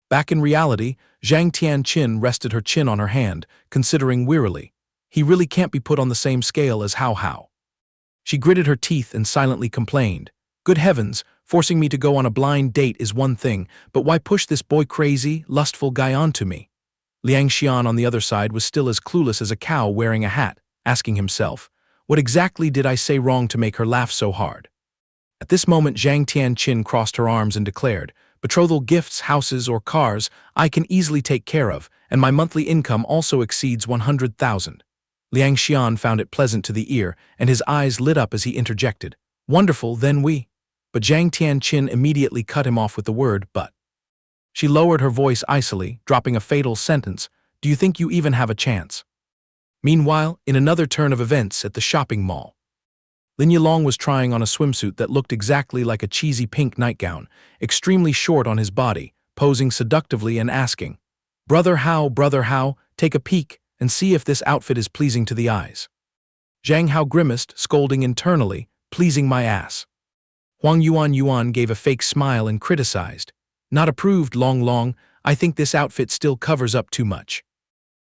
Back in reality, Zhang Tianqin rested her chin on her hand, considering wearily, he really can't be put on the same scale as Hao. She gritted her teeth and silently complained, "Good heavens, forcing me to go on a blind date is one thing, but why push this boy-crazy, lustful guy onto me?" Liang Xian on the other side was still as clueless as a cow wearing a hat, asking himself, what exactly did I say wrong to make her laugh so hard? At this moment Zhang Tianqin crossed her arms and declared, "Betrothal gifts, houses, or cars, I can easily take care of, and my monthly income also exceeds 100,000. Liang Xian found it pleasant to the ear, and his eyes lit up as he interjected, "Wonderful, then we—" But Zhang Tianqin immediately cut him off with the word, "but." She lowered her voice icily, dropping a fatal sentence, "Do you think you even have a chance?" Meanwhile, in another turn of events at the shopping mall, Lin Yilong was trying on a swimsuit that looked exactly like a cheesy pink nightgown, extremely short on his body, posing seductively and asking, Brother Hao, take a peek and see if this outfit is pleasing to the eyes." Zhang Hao grimaced, scolding internally, "Pleasing my ass." Huang Yuan gave a fake smile and criticized, "Not approved, Long, I think this outfit still covers up too much."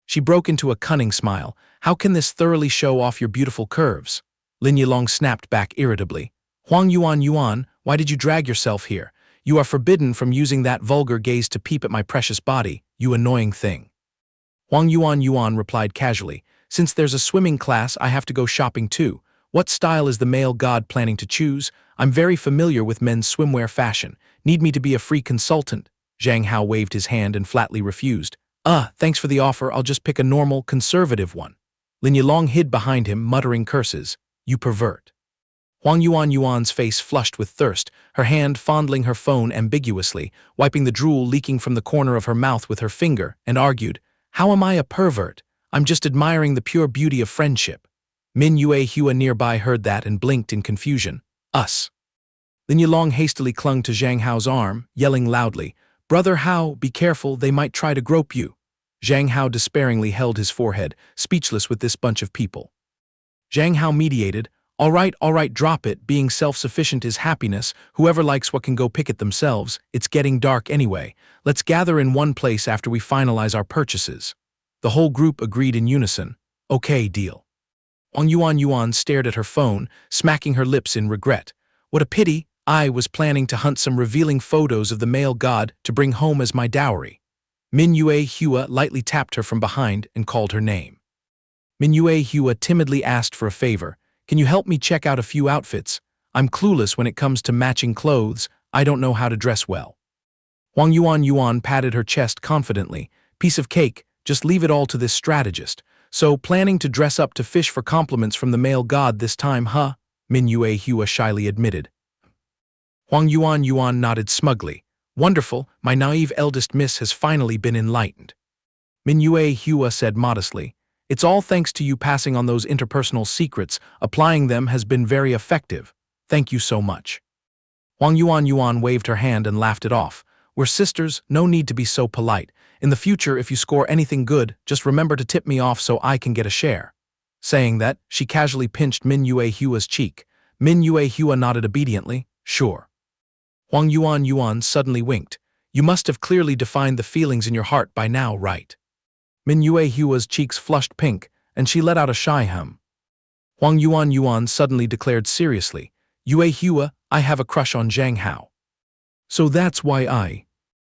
She broke into a cunning smile. "How can this thoroughly show off your beautiful curves?" Lin Yilong snapped back irritably. "Huang Yuan, why did you drag yourself here? You are forbidden from using that vulgar gaze to peep at my precious body, you annoying thing." Huang Yuan replied casually, "Since there's a swimming class, I have to go shopping too. What style is the male god planning to choose? I'm very familiar with men's swimwear fashion. Need me to be a free consultant?" Zhang Hao waved his hand and flatly refused. Thanks for the offer, I'll just pick a normal, conservative one." Lin Yilong hid behind him, muttering curses. "You pervert." Huang Yuan's face flushed with thirst, her hand fondling her phone ambiguously, wiping the drool leaking from the corner of her mouth with her finger, and argued, "How am I a pervert? I'm just admiring the pure beauty of friendship." Min Yue Hua nearby heard that and blinked in confusion. "Us." Lin Yilong hastily clung to Zhang Hao's arm, yelling loudly, "Brother Hao, be careful, they might try to grope you." Zhang Hao despairingly held his forehead, speechless with this bunch of people. Zhang Hao mediated, All right, drop it, being self-sufficient is happiness, whoever likes what can go pick it themselves, it's getting dark anyway, let's gather in one place after we finalize our purchases." The whole group agreed in unison, "Okay, deal." Huang Yuan stared at her phone, smacking her lips in regret. "What a pity, I was planning to hunt some revealing photos of the male god to bring home as my dowry." Min Yue Hua lightly tapped her from behind and called her name. Min Yue Hua timidly asked for a favor. "Can you help me check out a few outfits? I'm clueless when it comes to matching clothes, I don't know how to dress well." Huang Yuan patted her chest confidently. "Piece of cake, just leave it all to this strategist. So, planning to dress up to fish for compliments from the male god this time, huh?" Min Yue Hua shyly admitted. Huang Yuan nodded smugly. "Wonderful, my naive eldest miss has finally been enlightened." Min Yue Hua said modestly, "It's all thanks to you passing on those interpersonal secrets. Applying them has been very effective. Thank you so much." Huang Yuan waved her hand and laughed it off. "We're sisters, no need to be so polite. In the future, if you score anything good, just remember to tip me off so I can get a share." Saying that, she casually pinched Min Yue Hua's cheek. Min Yue Hua nodded obediently, "Sure." Huang Yuan suddenly winked. "You must have clearly defined the feelings in your heart by now, right?" Min Yue Hua's cheeks flushed pink, and she let out a shy hum. Huang Yuan suddenly declared seriously, "Yue Hua, I have a crush on Zhang Hao." "So that's why I—"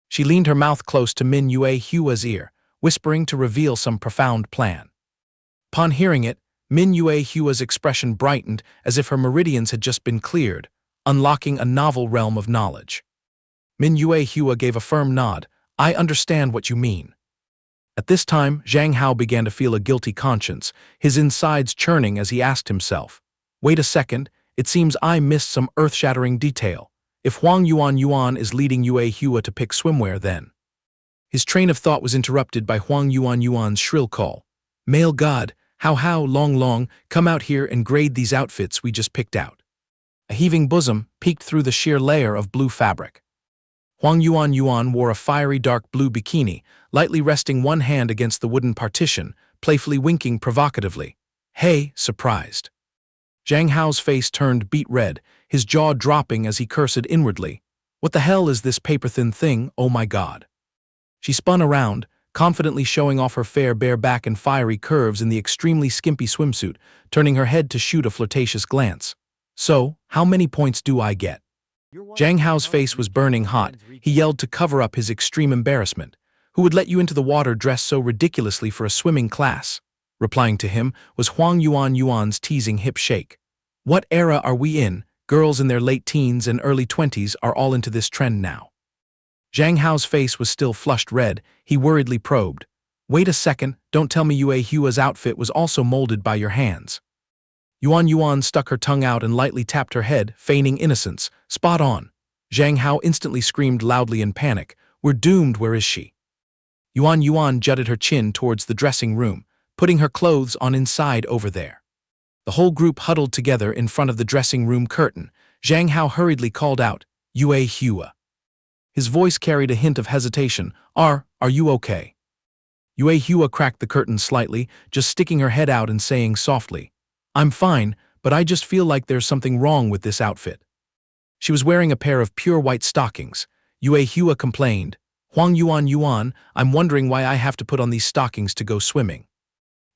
She leaned her mouth close to Min Yue Hua's ear, whispering to reveal some profound plan. Upon hearing it, Min Yue Hua's expression brightened as if her meridians had just been cleared, unlocking a novel realm of knowledge. Min Yue Hua gave a firm nod. "I understand what you mean." At this time, Zhang Hao began to feel a guilty conscience, his insides churning as he asked himself, "Wait a second, it seems I missed some earth-shattering detail. If Huang Yuan is leading Yue Hua to pick swimwear then—" His train of thought was interrupted by Huang Yuan's shrill call. "Male god, Hao, Long, come out here and grade these outfits we just picked out." A heaving bosom peeked through the sheer layer of blue fabric. Huang Yuan wore a fiery dark blue bikini, lightly resting one hand against the wooden partition, playfully winking provocatively. "Hey," surprised. Zhang Hao's face turned beet red, his jaw dropping as he cursed inwardly. "What the hell is this paper-thin thing, oh my god?" She spun around, confidently showing off her fair bare back and fiery curves in the extremely skimpy swimsuit, turning her head to shoot a flirtatious glance. "So, how many points do I get?" Zhang Hao's face was burning hot. He yelled to cover up his extreme embarrassment. "Who would let you into the water dressed so ridiculously for a swimming class?" Replying to him was Huang Yuan's teasing hip shake. "What era are we in? Girls in their late teens and early 20s are all into this trend now." Zhang Hao's face was still flushed red. He worriedly probed. "Wait a second, don't tell me Yue Hua's outfit was also molded by your hands." Yuan stuck her tongue out and lightly tapped her head, feigning innocence. "Spot on." Zhang Hao instantly screamed loudly in panic. "We're doomed, where is she?" Yuan jutted her chin towards the dressing room, putting her clothes on inside over there. The whole group huddled together in front of the dressing room curtain. Zhang Hao hurriedly called out, "Yue Hua." His voice carried a hint of hesitation. Are you okay?" Yue Hua cracked the curtain slightly, just sticking her head out and saying softly, "I'm fine, but I just feel like there's something wrong with this outfit." She was wearing a pair of pure white stockings. Yue Hua complained, "Huang Yuan, I'm wondering why I have to put on these stockings to go swimming."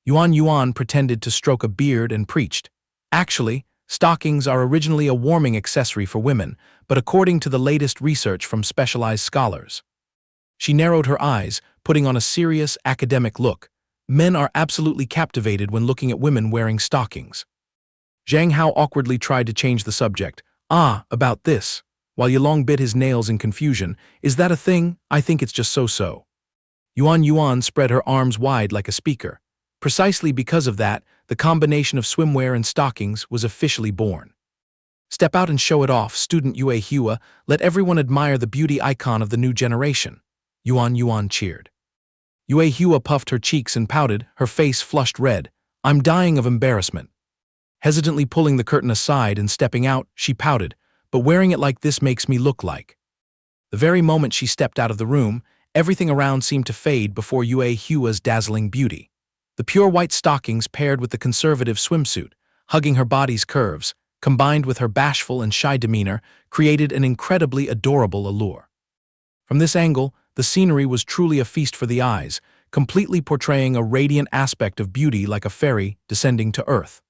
Yuan pretended to stroke a beard and preached, "Actually, stockings are originally a warming accessory for women, but according to the latest research from specialized scholars." She narrowed her eyes, putting on a serious, academic look. Men are absolutely captivated when looking at women wearing stockings. Zhang Hao awkwardly tried to change the subject. About this. While Yilong bit his nails in confusion, "Is that a thing? I think it's just so-so." Yuan spread her arms wide like a speaker. Precisely because of that, the combination of swimwear and stockings was officially born. "Step out and show it off, student Yue Hua. Let everyone admire the beauty icon of the new generation." Yuan cheered. Yue Hua puffed her cheeks and pouted, her face flushed red. "I'm dying of embarrassment." Hesitantly pulling the curtain aside and stepping out, she pouted, "But wearing it like this makes me look like." The very moment she stepped out of the room, everything around seemed to fade before Yue Hua's dazzling beauty. The pure white stockings paired with the conservative swimsuit, hugging her body's curves, combined with her bashful and shy demeanor, created an incredibly adorable allure. From this angle, the scenery was truly a feast for the eyes, completely portraying a radiant aspect of beauty like a fairy descending to earth.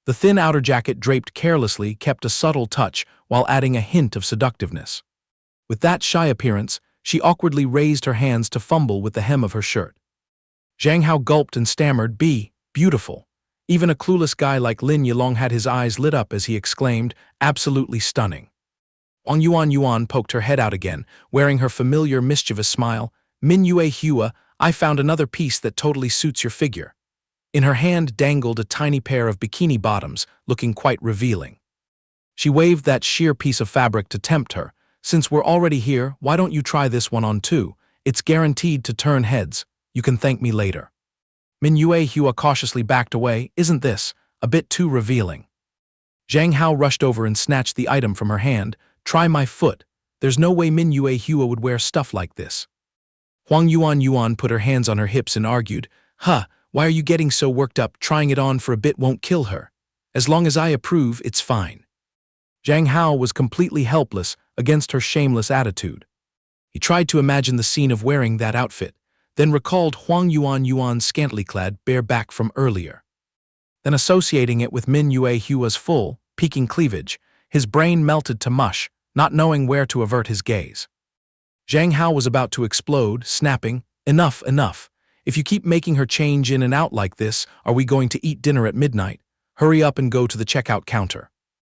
The thin outer jacket draped carelessly kept a subtle touch while adding a hint of seductiveness. With that shy appearance, she awkwardly raised her hands to fumble with the hem of her shirt. Zhang Hao gulped and stammered, "Beautiful." Even a clueless guy like Lin Yilong had his eyes lit up as he exclaimed, "Absolutely stunning." Huang Yuan poked her head out again, wearing her familiar mischievous smile. "Min Yue Hua, I found another piece that totally suits your figure." In her hand dangled a tiny pair of bikini bottoms, looking quite revealing. She waved that sheer piece of fabric to tempt her. "Since we're already here, why don't you try this one on too? It's guaranteed to turn heads. You can thank me later." Min Yue Hua cautiously backed away. "Isn't this a bit too revealing?" Zhang Hao rushed over and snatched the item from her hand. "Try my foot. There's no way Min Yue Hua would wear stuff like this." Huang Yuan put her hands on her hips and argued, "Why are you getting so worked up? Trying it on for a bit won't kill her. As long as I approve, it's fine." Zhang Hao was completely helpless against her shameless attitude. He tried to imagine the scene of wearing that outfit, then recalled Huang Yuan's scantily clad bare back from earlier. Then associating it with Min Yue Hua's full, peaking cleavage, his brain melted to mush, not knowing where to avert his gaze. Zhang Hao was about to explode, snapping, Enough. If you keep making her change in and out like this, are we going to eat dinner at midnight? Hurry up and go to the checkout counter."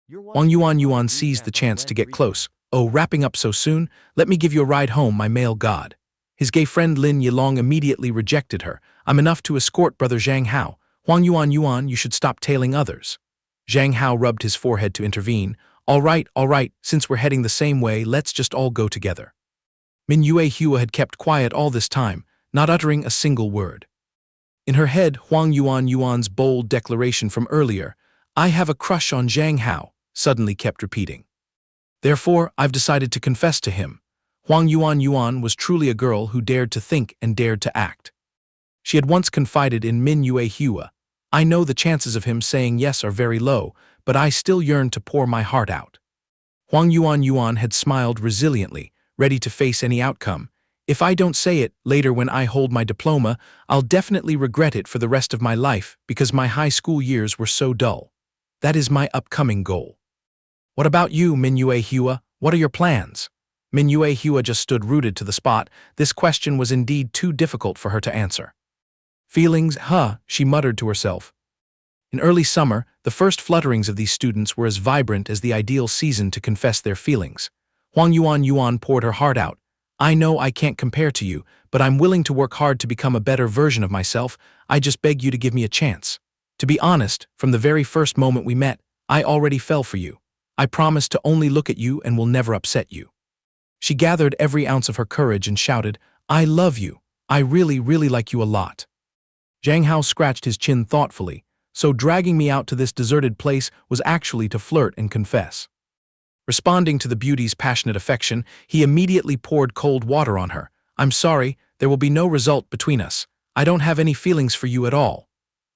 Huang Yuan seized the chance to get close. "Oh, wrapping up so soon? Let me give you a ride home, my male god." His gay friend Lin Yilong immediately rejected her. "I'm enough to escort brother Zhang Hao. Huang Yuan, you should stop tailing others." Zhang Hao rubbed his forehead to intervene. All right, since we're heading the same way, let's just all go together." Min Yue Hua had kept quiet all this time, not uttering a single word. In her head, Huang Yuan's bold declaration from earlier, "I have a crush on Zhang Hao," suddenly kept repeating. "Therefore, I've decided to confess to him." Huang Yuan was truly a girl who dared to think and dared to act. She had once confided in Min Yue Hua, "I know the chances of him saying yes are very low, but I still yearn to pour my heart out." Huang Yuan had smiled resiliently, ready to face any outcome. "If I don't say it, later when I hold my diploma, I'll definitely regret it for the rest of my life because my high school years were so dull. That is my upcoming goal." "What about you, Min Yue Hua? What are your plans?" Min Yue Hua just stood rooted to the spot. This question was indeed too difficult for her to answer. "Feelings, she muttered to herself. In early summer, the first flutterings of these students were as vibrant as the ideal season to confess their feelings. Huang Yuan poured her heart out. "I know I can't compare to you, but I'm willing to work hard to become a better version of myself. I just beg you to give me a chance. To be honest, from the very first moment we met, I already fell for you. I promise to only look at you and will never upset you." She gathered every ounce of her courage and shouted, "I love you. I really like you a lot." Zhang Hao scratched his chin thoughtfully. so dragging me out to this deserted place was actually to flirt and confess. Responding to the beauty's passionate affection, he immediately poured cold water on her. I'm sorry, there will be no result between us. I don't have any feelings for you at all.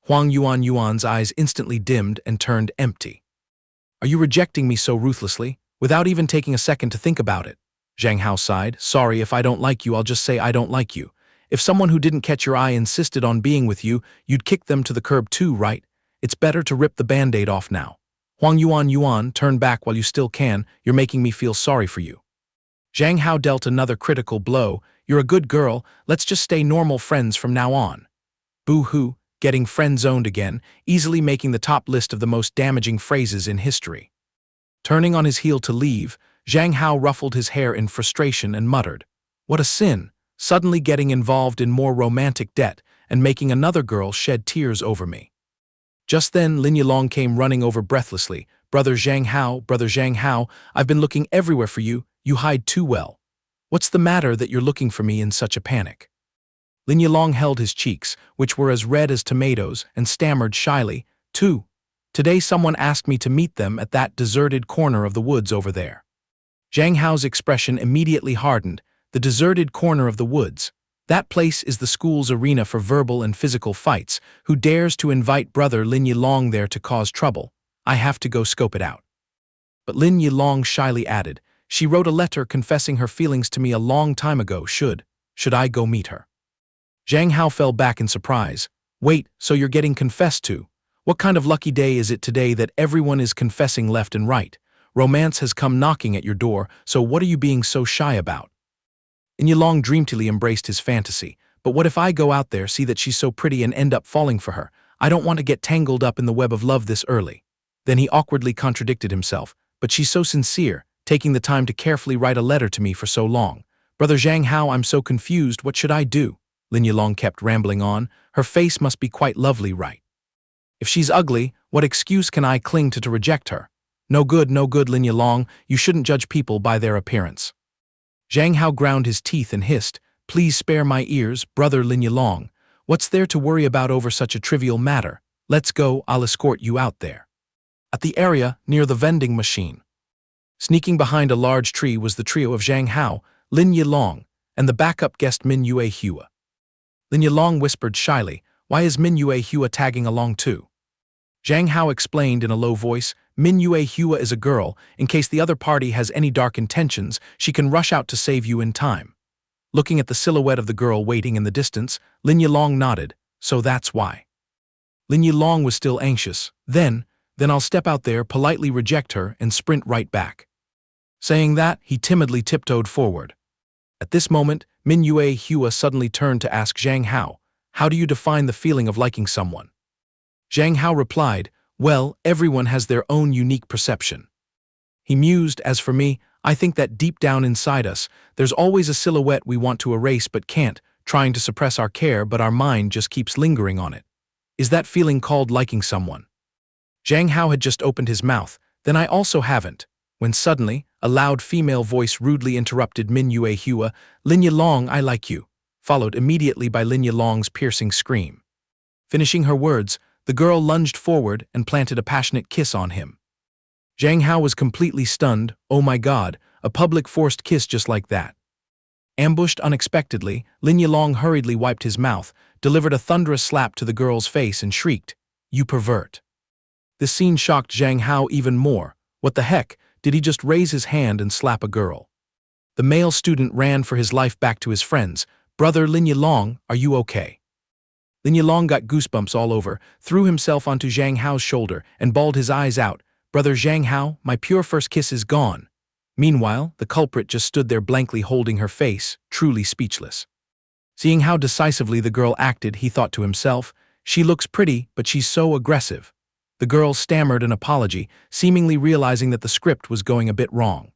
Huang Yuan's eyes instantly dimmed and turned empty. Are you rejecting me so ruthlessly, without even taking a second to think about it? Zhang Hao sighed. Sorry, if I don't like you, I'll just say I don't like you. If someone who didn't catch your eye insisted on being with you, you'd kick them to the curb too, right? It's better to rip the band-aid off now. Huang Yuan, turn back while you still can. You're making me feel sorry for you. Zhang Hao dealt another critical blow. You're a good girl, let's just stay normal friends from now on. Boo-hoo, getting friend-zoned again, easily making the top list of the most damaging phrases in history. Turning on his heel to leave, Zhang Hao ruffled his hair in frustration and muttered, what a sin, suddenly getting involved in more romantic debt and making another girl shed tears over me. Just then, Lin Yilong came running over breathlessly. Brother Zhang Hao, I've been looking everywhere for you, you hide too well. What's the matter that you're looking for me in such a panic? Lin Yilong held his cheeks, which were as red as tomatoes, and stammered shyly, Today someone asked me to meet them at that deserted corner of the woods over there. Zhang Hao's expression immediately hardened. The deserted corner of the woods. That place is the school's arena for verbal and physical fights. Who dares to invite brother Lin Yilong there to cause trouble? I have to go scope it out. But Lin Yilong shyly added, she wrote a letter confessing her feelings to me a long time ago. Should I go meet her? Zhang Hao fell back in surprise. Wait, so you're getting confessed to? What kind of lucky day is it today that everyone is confessing left and right? Romance has come knocking at your door, so what are you being so shy about? Lin Yilong dreamily embraced his fantasy. But what if I go out there, see that she's so pretty and end up falling for her? I don't want to get tangled up in the web of love this early. Then he awkwardly contradicted himself. But she's so sincere, taking the time to carefully write a letter to me for so long. Brother Zhang Hao, I'm so confused, what should I do? Lin Yilong kept rambling on. Her face must be quite lovely, right? If she's ugly, what excuse can I cling to reject her? No good, Lin Yilong, you shouldn't judge people by their appearance. Zhang Hao ground his teeth and hissed, please spare my ears, brother Lin Yilong. What's there to worry about over such a trivial matter? Let's go, I'll escort you out there. At the area near the vending machine. Sneaking behind a large tree was the trio of Zhang Hao, Lin Yilong, and the backup guest Min Yue Hua. Lin Yilong whispered shyly, why is Min Yue Hua tagging along too? Zhang Hao explained in a low voice, Min Yue Hua is a girl, in case the other party has any dark intentions, she can rush out to save you in time. Looking at the silhouette of the girl waiting in the distance, Lin Yilong nodded, so that's why. Lin Yilong was still anxious. Then I'll step out there, politely reject her, and sprint right back. Saying that, he timidly tiptoed forward. At this moment, Min Yue Hua suddenly turned to ask Zhang Hao, how do you define the feeling of liking someone? Zhang Hao replied, well, everyone has their own unique perception. He mused, as for me, I think that deep down inside us, there's always a silhouette we want to erase but can't, trying to suppress our care but our mind just keeps lingering on it. Is that feeling called liking someone? Zhang Hao had just opened his mouth, then I also haven't, when suddenly, a loud female voice rudely interrupted Min Yue Hua, Lin Yilong, I like you, followed immediately by Lin Yilong's piercing scream. Finishing her words, the girl lunged forward and planted a passionate kiss on him. Zhang Hao was completely stunned. Oh my god, a public forced kiss just like that. Ambushed unexpectedly, Lin Yilong hurriedly wiped his mouth, delivered a thunderous slap to the girl's face and shrieked, you pervert. This scene shocked Zhang Hao even more. What the heck, did he just raise his hand and slap a girl? The male student ran for his life back to his friends. Brother Lin Yilong, are you okay? Lin Yilong got goosebumps all over, threw himself onto Zhang Hao's shoulder, and bawled his eyes out. Brother Zhang Hao, my pure first kiss is gone. Meanwhile, the culprit just stood there blankly holding her face, truly speechless. Seeing how decisively the girl acted, he thought to himself, she looks pretty, but she's so aggressive. The girl stammered an apology, seemingly realizing that the script was going a bit wrong.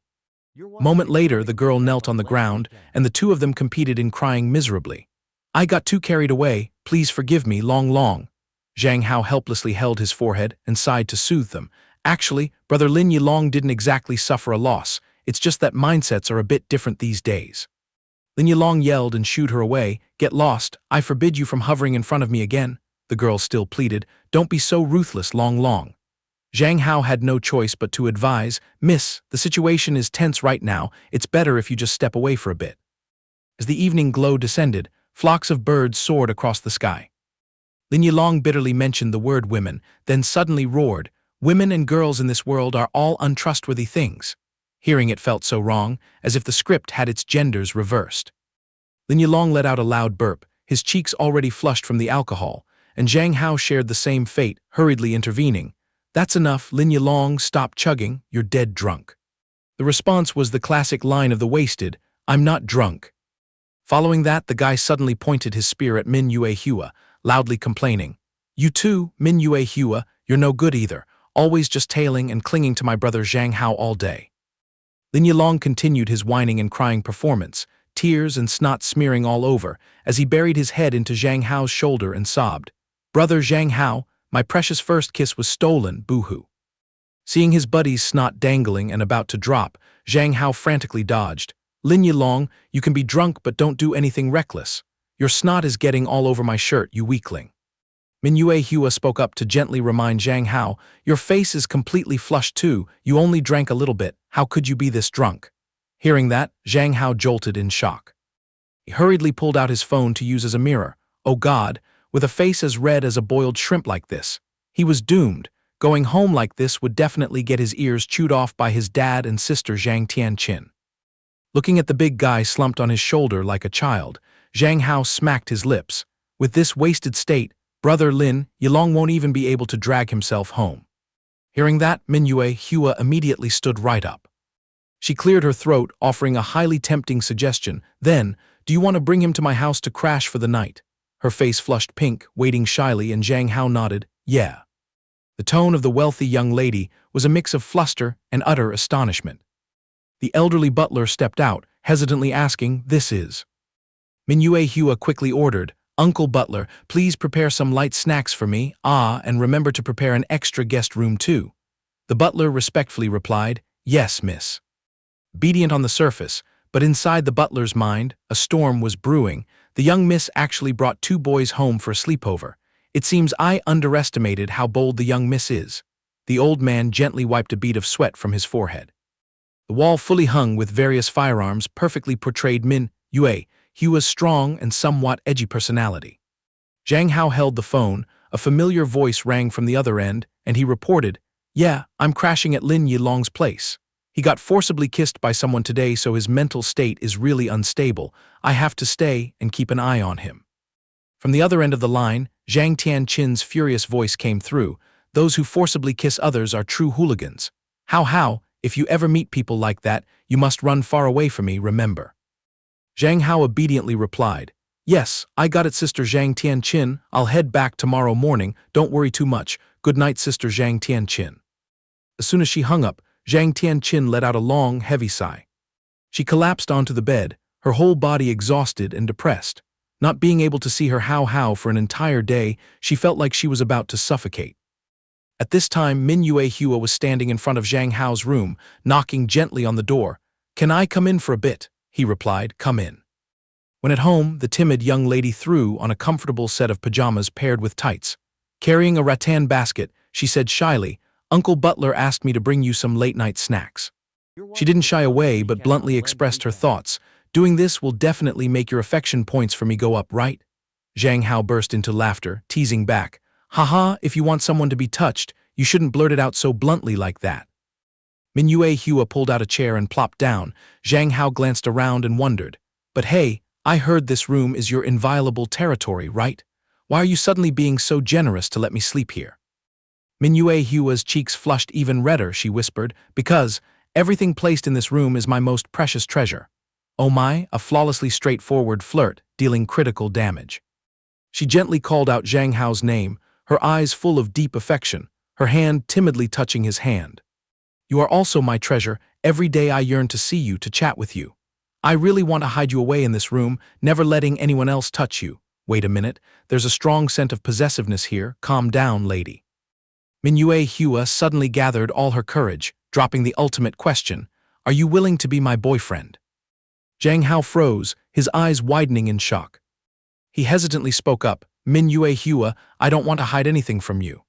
A moment later, the girl knelt on the ground, and the two of them competed in crying miserably. I got too carried away, please forgive me, long. Zhang Hao helplessly held his forehead and sighed to soothe them. Actually, brother Lin Yilong didn't exactly suffer a loss, it's just that mindsets are a bit different these days. Lin Yilong yelled and shooed her away, get lost, I forbid you from hovering in front of me again. the girl still pleaded. Don't be so ruthless, Long. Zhang Hao had no choice but to advise, Miss, the situation is tense right now, it's better if you just step away for a bit. As the evening glow descended, flocks of birds soared across the sky. Lin Yilong bitterly mentioned the word women, then suddenly roared, women and girls in this world are all untrustworthy things. Hearing it felt so wrong, as if the script had its genders reversed. Lin Yilong let out a loud burp, his cheeks already flushed from the alcohol, and Zhang Hao shared the same fate, hurriedly intervening. That's enough, Lin Yilong, stop chugging, you're dead drunk. The response was the classic line of the wasted, I'm not drunk. Following that, the guy suddenly pointed his spear at Min Yue Hua, loudly complaining. You too, Min Yue Hua, you're no good either, always just tailing and clinging to my brother Zhang Hao all day. Lin Yilong continued his whining and crying performance, tears and snot smearing all over, as he buried his head into Zhang Hao's shoulder and sobbed. Brother Zhang Hao, my precious first kiss was stolen, boo-hoo. Seeing his buddy's snot dangling and about to drop, Zhang Hao frantically dodged. Lin Yilong, you can be drunk but don't do anything reckless. Your snot is getting all over my shirt, you weakling. Min Yue Hua spoke up to gently remind Zhang Hao, your face is completely flushed too, you only drank a little bit, how could you be this drunk? Hearing that, Zhang Hao jolted in shock. He hurriedly pulled out his phone to use as a mirror. Oh God, with a face as red as a boiled shrimp like this. He was doomed. Going home like this would definitely get his ears chewed off by his dad and sister Zhang Tianqin. Looking at the big guy slumped on his shoulder like a child, Zhang Hao smacked his lips. With this wasted state, Brother Lin Yilong won't even be able to drag himself home. Hearing that, Min Yue Hua immediately stood right up. She cleared her throat, offering a highly tempting suggestion. Then, do you want to bring him to my house to crash for the night? Her face flushed pink, waiting shyly, and Zhang Hao nodded, yeah. The tone of the wealthy young lady was a mix of fluster and utter astonishment. The elderly butler stepped out, hesitantly asking, this is. Min Yue Hua quickly ordered, Uncle Butler, please prepare some light snacks for me, and remember to prepare an extra guest room too. The butler respectfully replied, yes, miss. Obedient on the surface, but inside the butler's mind, a storm was brewing. The young miss actually brought 2 boys home for a sleepover. It seems I underestimated how bold the young miss is. The old man gently wiped a bead of sweat from his forehead. The wall fully hung with various firearms perfectly portrayed Min Yue Hua's strong and somewhat edgy personality. Zhang Hao held the phone, a familiar voice rang from the other end, and he reported, yeah, I'm crashing at Lin Yilong's place. He got forcibly kissed by someone today, so his mental state is really unstable. I have to stay and keep an eye on him. From the other end of the line, Zhang Tianqin's furious voice came through. Those who forcibly kiss others are true hooligans. How, if you ever meet people like that, you must run far away from me, remember. Zhang Hao obediently replied, yes, I got it, Sister Zhang Tianqin. I'll head back tomorrow morning. Don't worry too much. Good night, Sister Zhang Tianqin. As soon as she hung up, Zhang Tianqin let out a long, heavy sigh. She collapsed onto the bed, her whole body exhausted and depressed. Not being able to see her Hao for an entire day, she felt like she was about to suffocate. At this time, Min Yue Hua was standing in front of Zhang Hao's room, knocking gently on the door. Can I come in for a bit? He replied, come in. When at home, the timid young lady threw on a comfortable set of pajamas paired with tights. Carrying a rattan basket, she said shyly, Uncle Butler asked me to bring you some late-night snacks. She didn't shy away but bluntly expressed her thoughts. Doing this will definitely make your affection points for me go up, right? Zhang Hao burst into laughter, teasing back. Haha, if you want someone to be touched, you shouldn't blurt it out so bluntly like that. Min Yue Hua pulled out a chair and plopped down. Zhang Hao glanced around and wondered. But hey, I heard this room is your inviolable territory, right? Why are you suddenly being so generous to let me sleep here? Min Yue Hua's cheeks flushed even redder, she whispered, because everything placed in this room is my most precious treasure. Oh my, a flawlessly straightforward flirt, dealing critical damage. She gently called out Zhang Hao's name, her eyes full of deep affection, her hand timidly touching his hand. You are also my treasure. Every day I yearn to see you, to chat with you. I really want to hide you away in this room, never letting anyone else touch you. Wait a minute, there's a strong scent of possessiveness here. Calm down, lady. Min Yue Hua suddenly gathered all her courage, dropping the ultimate question. Are you willing to be my boyfriend? Zhang Hao froze, his eyes widening in shock. He hesitantly spoke up. Min Yue Hua, I don't want to hide anything from you.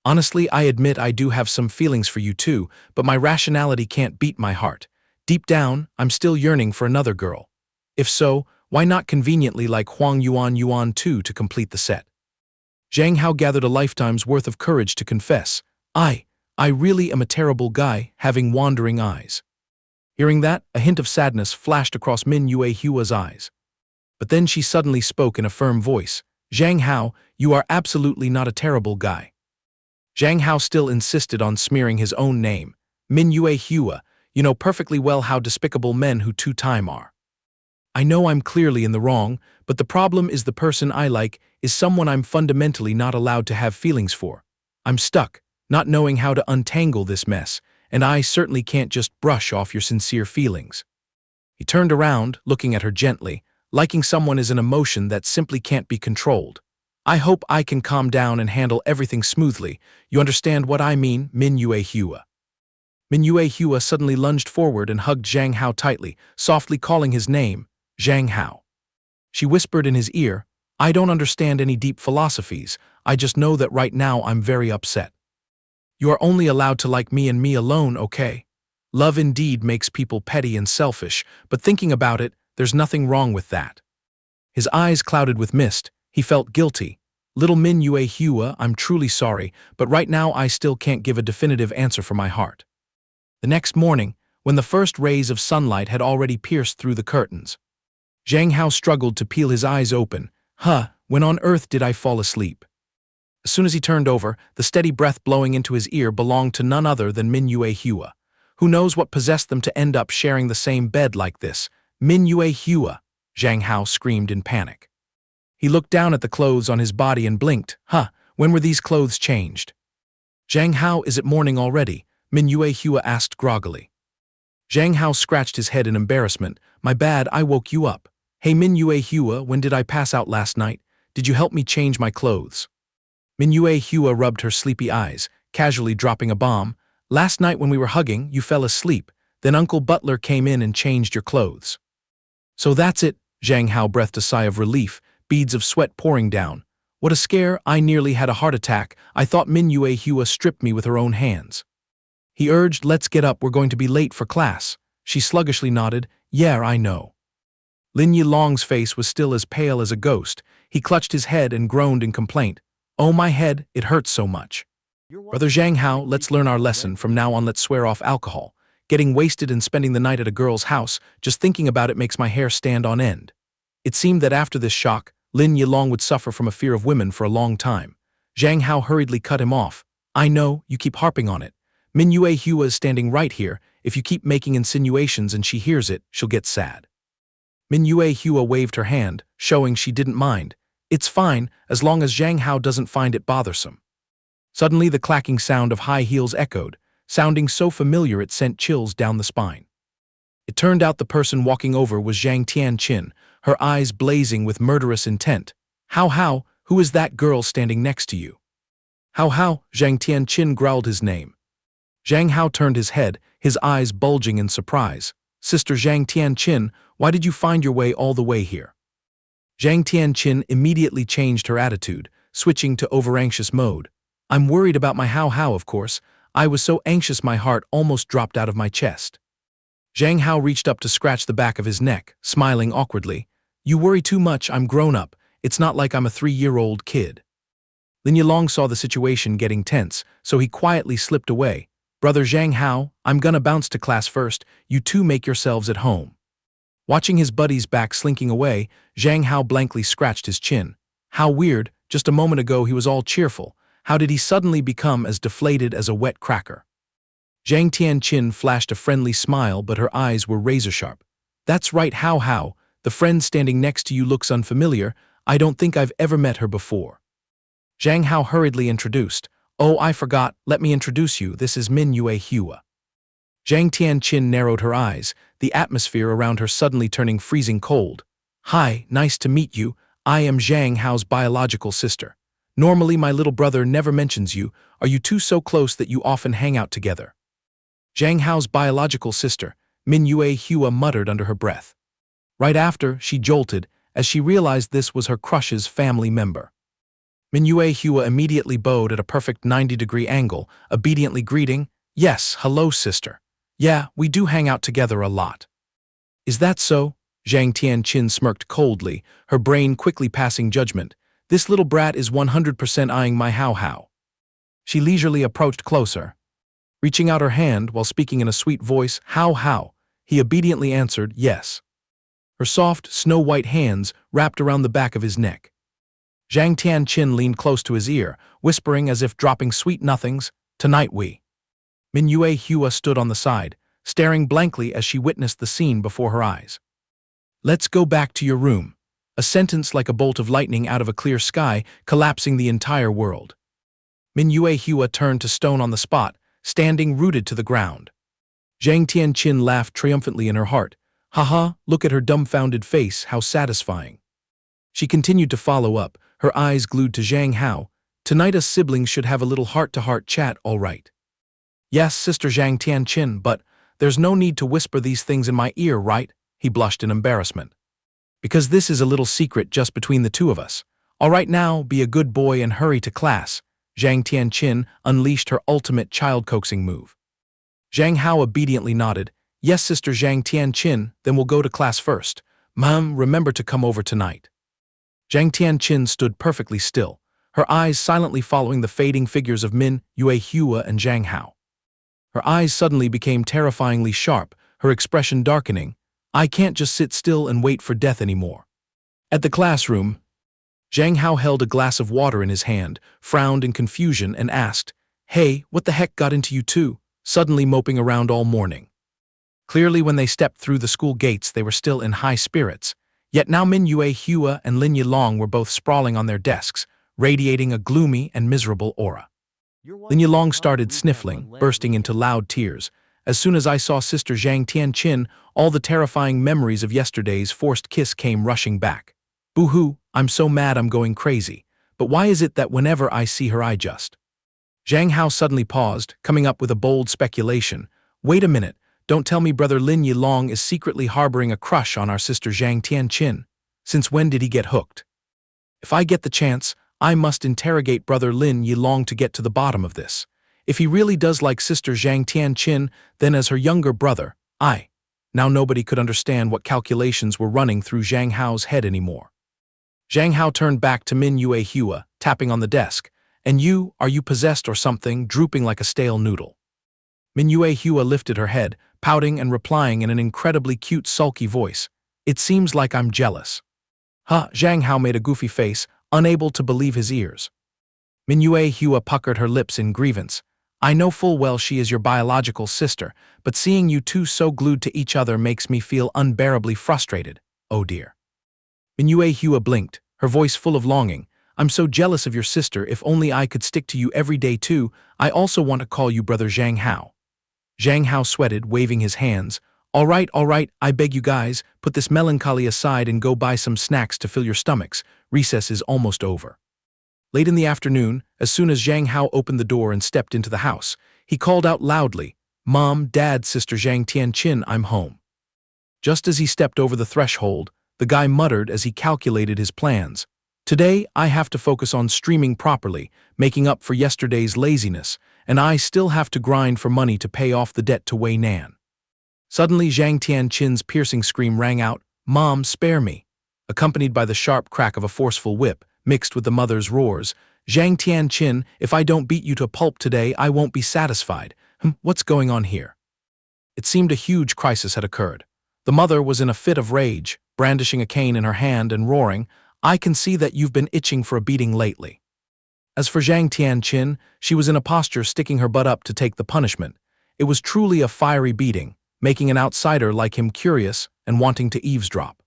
Honestly, I admit I do have some feelings for you too, but my rationality can't beat my heart. Deep down, I'm still yearning for another girl. If so, why not conveniently like Huang Yuan too to complete the set? Zhang Hao gathered a lifetime's worth of courage to confess, I really am a terrible guy, having wandering eyes. Hearing that, a hint of sadness flashed across Min Yue Hua's eyes. But then she suddenly spoke in a firm voice, Zhang Hao, you are absolutely not a terrible guy. Zhang Hao still insisted on smearing his own name. Min Yue Hua, you know perfectly well how despicable men who two-time are. I know I'm clearly in the wrong, but the problem is the person I like is someone I'm fundamentally not allowed to have feelings for. I'm stuck, not knowing how to untangle this mess, and I certainly can't just brush off your sincere feelings. He turned around, looking at her gently. Liking someone is an emotion that simply can't be controlled. I hope I can calm down and handle everything smoothly. You understand what I mean, Min Yue Hua? Min Yue Hua suddenly lunged forward and hugged Zhang Hao tightly, softly calling his name, Zhang Hao. She whispered in his ear, I don't understand any deep philosophies, I just know that right now I'm very upset. You are only allowed to like me and me alone, okay? Love indeed makes people petty and selfish, but thinking about it, there's nothing wrong with that. His eyes clouded with mist, he felt guilty. Little Min Yue Hua, I'm truly sorry, but right now I still can't give a definitive answer for my heart. The next morning, when the first rays of sunlight had already pierced through the curtains, Zhang Hao struggled to peel his eyes open. When on earth did I fall asleep? As soon as he turned over, the steady breath blowing into his ear belonged to none other than Min Yue Hua. Who knows what possessed them to end up sharing the same bed like this? Min Yue Hua, Zhang Hao screamed in panic. He looked down at the clothes on his body and blinked. When were these clothes changed? Zhang Hao, is it morning already? Min Yue Hua asked groggily. Zhang Hao scratched his head in embarrassment. My bad, I woke you up. Hey Min Yue Hua, when did I pass out last night? Did you help me change my clothes? Min Yue Hua rubbed her sleepy eyes, casually dropping a bomb. Last night when we were hugging, you fell asleep. Then Uncle Butler came in and changed your clothes. So that's it, Zhang Hao breathed a sigh of relief, beads of sweat pouring down. What a scare, I nearly had a heart attack. I thought Min Yue Hua stripped me with her own hands. He urged, let's get up, we're going to be late for class. She sluggishly nodded, yeah, I know. Lin Yilong's face was still as pale as a ghost. He clutched his head and groaned in complaint. Oh my head, it hurts so much. Brother Zhang Hao, let's learn our lesson. From now on let's swear off alcohol. Getting wasted and spending the night at a girl's house, just thinking about it makes my hair stand on end. It seemed that after this shock, Lin Yilong would suffer from a fear of women for a long time. Zhang Hao hurriedly cut him off. I know, you keep harping on it. Min Yue Hua is standing right here. If you keep making insinuations and she hears it, she'll get sad. Min Yue Hua waved her hand, showing she didn't mind. It's fine, as long as Zhang Hao doesn't find it bothersome. Suddenly the clacking sound of high heels echoed, sounding so familiar it sent chills down the spine. It turned out the person walking over was Zhang Tianqin, her eyes blazing with murderous intent. Hao, who is that girl standing next to you? Hao, Zhang Tianqin growled his name. Zhang Hao turned his head, his eyes bulging in surprise. Sister Zhang Tianqin, why did you find your way all the way here? Zhang Tianqin immediately changed her attitude, switching to over-anxious mode. I'm worried about my Hao, of course. I was so anxious my heart almost dropped out of my chest. Zhang Hao reached up to scratch the back of his neck, smiling awkwardly. You worry too much, I'm grown up. It's not like I'm a 3-year-old kid. Lin Yilong saw the situation getting tense, so he quietly slipped away. Brother Zhang Hao, I'm gonna bounce to class first. You two make yourselves at home. Watching his buddy's back slinking away, Zhang Hao blankly scratched his chin. How weird, just a moment ago he was all cheerful. How did he suddenly become as deflated as a wet cracker? Zhang Tianqin flashed a friendly smile, but her eyes were razor-sharp. That's right, Hao, the friend standing next to you looks unfamiliar. I don't think I've ever met her before. Zhang Hao hurriedly introduced. Oh, I forgot, let me introduce you, this is Min Yue Hua. Zhang Tianqin narrowed her eyes, the atmosphere around her suddenly turning freezing cold. Hi, nice to meet you, I am Zhang Hao's biological sister. Normally my little brother never mentions you, are you two so close that you often hang out together? Zhang Hao's biological sister, Min Yue Hua muttered under her breath. Right after, she jolted, as she realized this was her crush's family member. Mingyue Hua immediately bowed at a perfect 90-degree angle, obediently greeting, "Yes, hello, sister. Yeah, we do hang out together a lot." "Is that so?" Zhang Tianqin smirked coldly, her brain quickly passing judgment. "This little brat is 100% eyeing my Hao. She leisurely approached closer. Reaching out her hand while speaking in a sweet voice, Hao. He obediently answered, yes. Her soft, snow-white hands wrapped around the back of his neck. Zhang Tianqin leaned close to his ear, whispering as if dropping sweet nothings, "Tonight we." Mingyue Hua stood on the side, staring blankly as she witnessed the scene before her eyes. "Let's go back to your room." A sentence like a bolt of lightning out of a clear sky, collapsing the entire world. Mingyue Hua turned to stone on the spot, standing rooted to the ground. Zhang Tianqin laughed triumphantly in her heart. "Haha, look at her dumbfounded face, how satisfying." She continued to follow up, her eyes glued to Zhang Hao. "Tonight us siblings should have a little heart-to-heart chat, all right." "Yes, Sister Zhang Tianqin, but there's no need to whisper these things in my ear, right?" He blushed in embarrassment. "Because this is a little secret just between the two of us. All right now, be a good boy and hurry to class." Zhang Tianqin unleashed her ultimate child-coaxing move. Zhang Hao obediently nodded. "Yes, Sister Zhang Tianqin, then we'll go to class first. Mom, remember to come over tonight." Zhang Tianqin stood perfectly still, her eyes silently following the fading figures of Mingyue Hua and Zhang Hao. Her eyes suddenly became terrifyingly sharp, her expression darkening. "I can't just sit still and wait for death anymore." At the classroom, Zhang Hao held a glass of water in his hand, frowned in confusion, and asked, "Hey, what the heck got into you two, suddenly moping around all morning?" Clearly when they stepped through the school gates they were still in high spirits, yet now Mingyue Hua and Lin Yilong were both sprawling on their desks, radiating a gloomy and miserable aura. Lin Yilong started sniffling, bursting into loud tears. "As soon as I saw Sister Zhang Tianqin, all the terrifying memories of yesterday's forced kiss came rushing back. Boo-hoo, I'm so mad I'm going crazy. But why is it that whenever I see her I just..." Zhang Hao suddenly paused, coming up with a bold speculation. "Wait a minute, don't tell me brother Lin Yilong is secretly harboring a crush on our sister Zhang Tianqin. Since when did he get hooked? If I get the chance, I must interrogate brother Lin Yilong to get to the bottom of this. If he really does like sister Zhang Tianqin, then as her younger brother, I..." Now nobody could understand what calculations were running through Zhang Hao's head anymore. Zhang Hao turned back to Mingyue Hua, tapping on the desk. "And you, are you possessed or something, drooping like a stale noodle?" Mingyue Hua lifted her head, pouting and replying in an incredibly cute sulky voice. "It seems like I'm jealous." "Huh," Zhang Hao made a goofy face, unable to believe his ears. Mingyue Hua puckered her lips in grievance. "I know full well she is your biological sister, but seeing you two so glued to each other makes me feel unbearably frustrated. Oh dear." Mingyue Hua blinked, her voice full of longing. "I'm so jealous of your sister, if only I could stick to you every day too. I also want to call you brother Zhang Hao." Zhang Hao sweated, waving his hands. All right, I beg you guys, put this melancholy aside and go buy some snacks to fill your stomachs. Recess is almost over." Late in the afternoon, as soon as Zhang Hao opened the door and stepped into the house, he called out loudly, "Mom, Dad, Sister Zhang Tianqin, I'm home." Just as he stepped over the threshold, the guy muttered as he calculated his plans. "Today, I have to focus on streaming properly, making up for yesterday's laziness, and I still have to grind for money to pay off the debt to Wei Nan." Suddenly, Zhang Tianqin's piercing scream rang out, "Mom, spare me," accompanied by the sharp crack of a forceful whip, mixed with the mother's roars. "Zhang Tianqin, if I don't beat you to pulp today, I won't be satisfied. What's going on here?" It seemed a huge crisis had occurred. The mother was in a fit of rage, brandishing a cane in her hand and roaring, "I can see that you've been itching for a beating lately." As for Zhang Tianqin, she was in a posture sticking her butt up to take the punishment. It was truly a fiery beating, making an outsider like him curious and wanting to eavesdrop.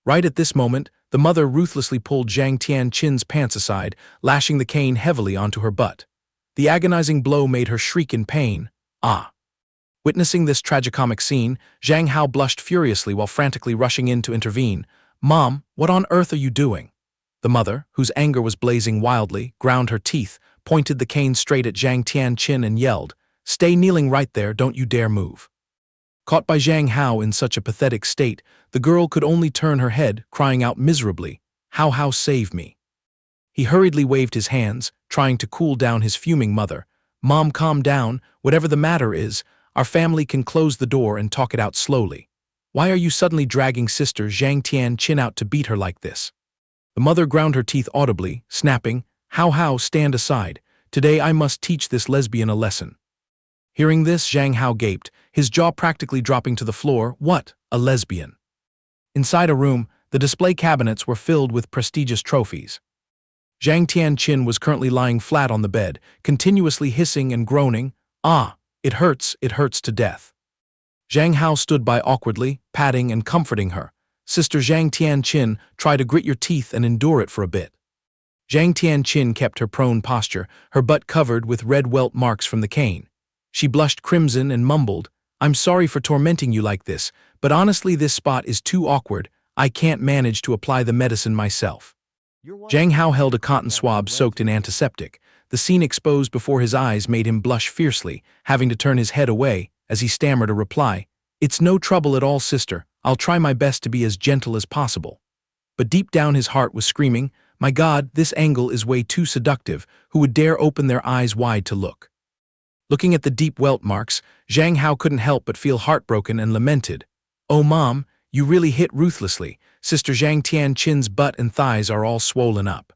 Right at this moment, the mother ruthlessly pulled Zhang Tianqin's pants aside, lashing the cane heavily onto her butt. The agonizing blow made her shriek in pain. "Ah!" Witnessing this tragicomic scene, Zhang Hao blushed furiously while frantically rushing in to intervene. "Mom, what on earth are you doing?" The mother, whose anger was blazing wildly, ground her teeth, pointed the cane straight at Zhang Tianqin and yelled, "Stay kneeling right there, don't you dare move." Caught by Zhang Hao in such a pathetic state, the girl could only turn her head, crying out miserably, Hao, save me." He hurriedly waved his hands, trying to cool down his fuming mother. "Mom, calm down. Whatever the matter is, our family can close the door and talk it out slowly. Why are you suddenly dragging Sister Zhang Tianqin out to beat her like this?" The mother ground her teeth audibly, snapping, Hao, stand aside. Today I must teach this lesbian a lesson." Hearing this, Zhang Hao gaped, his jaw practically dropping to the floor. What? A lesbian? Inside a room, the display cabinets were filled with prestigious trophies. Zhang Tianqin was currently lying flat on the bed, continuously hissing and groaning. "Ah, it hurts to death." Zhang Hao stood by awkwardly, patting and comforting her. "Sister Zhang Tianqin, try to grit your teeth and endure it for a bit." Zhang Tianqin kept her prone posture, her butt covered with red welt marks from the cane. She blushed crimson and mumbled, "I'm sorry for tormenting you like this, but honestly this spot is too awkward. I can't manage to apply the medicine myself." Zhang Hao held a cotton swab soaked in antiseptic. The scene exposed before his eyes made him blush fiercely, having to turn his head away as he stammered a reply. "It's no trouble at all, sister. I'll try my best to be as gentle as possible." But deep down his heart was screaming, "My God, this angle is way too seductive. Who would dare open their eyes wide to look?" Looking at the deep welt marks, Zhang Hao couldn't help but feel heartbroken and lamented. "Oh, Mom, you really hit ruthlessly. Sister Zhang Tianqin's butt and thighs are all swollen up."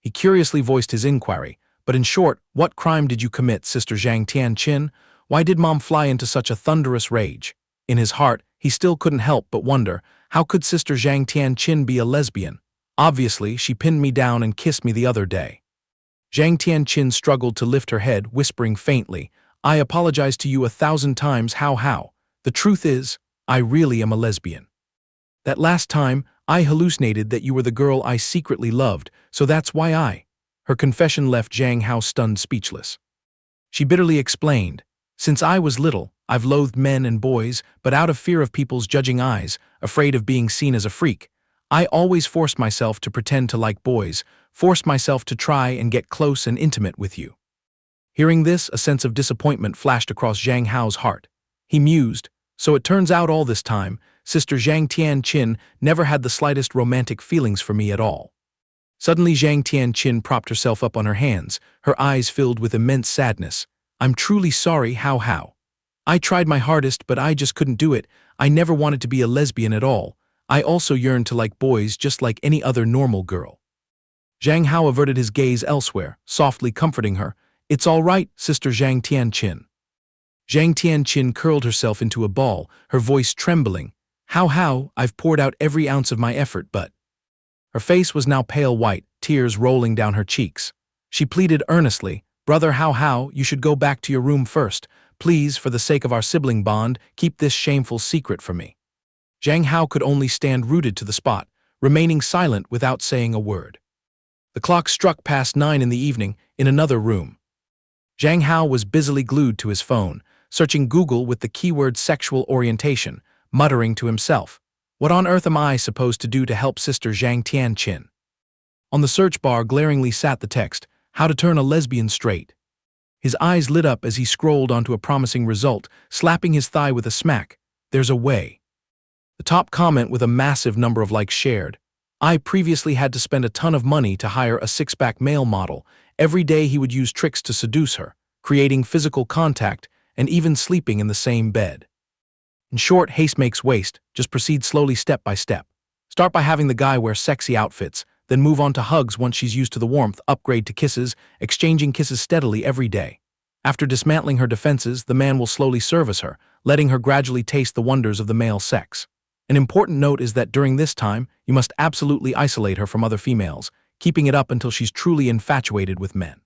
He curiously voiced his inquiry, but in short, what crime did you commit, Sister Zhang Tianqin? Why did Mom fly into such a thunderous rage? In his heart, he still couldn't help but wonder, how could Sister Zhang Tianqin be a lesbian? Obviously, she pinned me down and kissed me the other day. Zhang Tianqin struggled to lift her head, whispering faintly, "I apologize to you 1,000 times, Hao. The truth is, I really am a lesbian. That last time, I hallucinated that you were the girl I secretly loved, so that's why I—" Her confession left Zhang Hao stunned speechless. She bitterly explained, "Since I was little, I've loathed men and boys, but out of fear of people's judging eyes, afraid of being seen as a freak, I always forced myself to pretend to like boys, forced myself to try and get close and intimate with you." Hearing this, a sense of disappointment flashed across Zhang Hao's heart. He mused, "So it turns out all this time, Sister Zhang Tianqin never had the slightest romantic feelings for me at all." Suddenly Zhang Tianqin propped herself up on her hands, her eyes filled with immense sadness. "I'm truly sorry, Hao. I tried my hardest, but I just couldn't do it. I never wanted to be a lesbian at all. I also yearned to like boys just like any other normal girl." Zhang Hao averted his gaze elsewhere, softly comforting her. "It's all right, Sister Zhang Tianqin." Zhang Tianqin curled herself into a ball, her voice trembling. Hao, I've poured out every ounce of my effort, but—" Her face was now pale white, tears rolling down her cheeks. She pleaded earnestly, "Brother Hao, you should go back to your room first. Please, for the sake of our sibling bond, keep this shameful secret from me." Zhang Hao could only stand rooted to the spot, remaining silent without saying a word. The clock struck past 9 in the evening, in another room. Zhang Hao was busily glued to his phone, searching Google with the keyword sexual orientation, muttering to himself, "What on earth am I supposed to do to help Sister Zhang Tianqin?" On the search bar glaringly sat the text, "How to turn a lesbian straight." His eyes lit up as he scrolled onto a promising result, slapping his thigh with a smack. "There's a way." The top comment with a massive number of likes shared, "I previously had to spend a ton of money to hire a six-pack male model. Every day he would use tricks to seduce her, creating physical contact and even sleeping in the same bed. In short, haste makes waste, just proceed slowly step by step. Start by having the guy wear sexy outfits, then move on to hugs once she's used to the warmth, upgrade to kisses, exchanging kisses steadily every day. After dismantling her defenses, the man will slowly service her, letting her gradually taste the wonders of the male sex. An important note is that during this time, you must absolutely isolate her from other females, keeping it up until she's truly infatuated with men."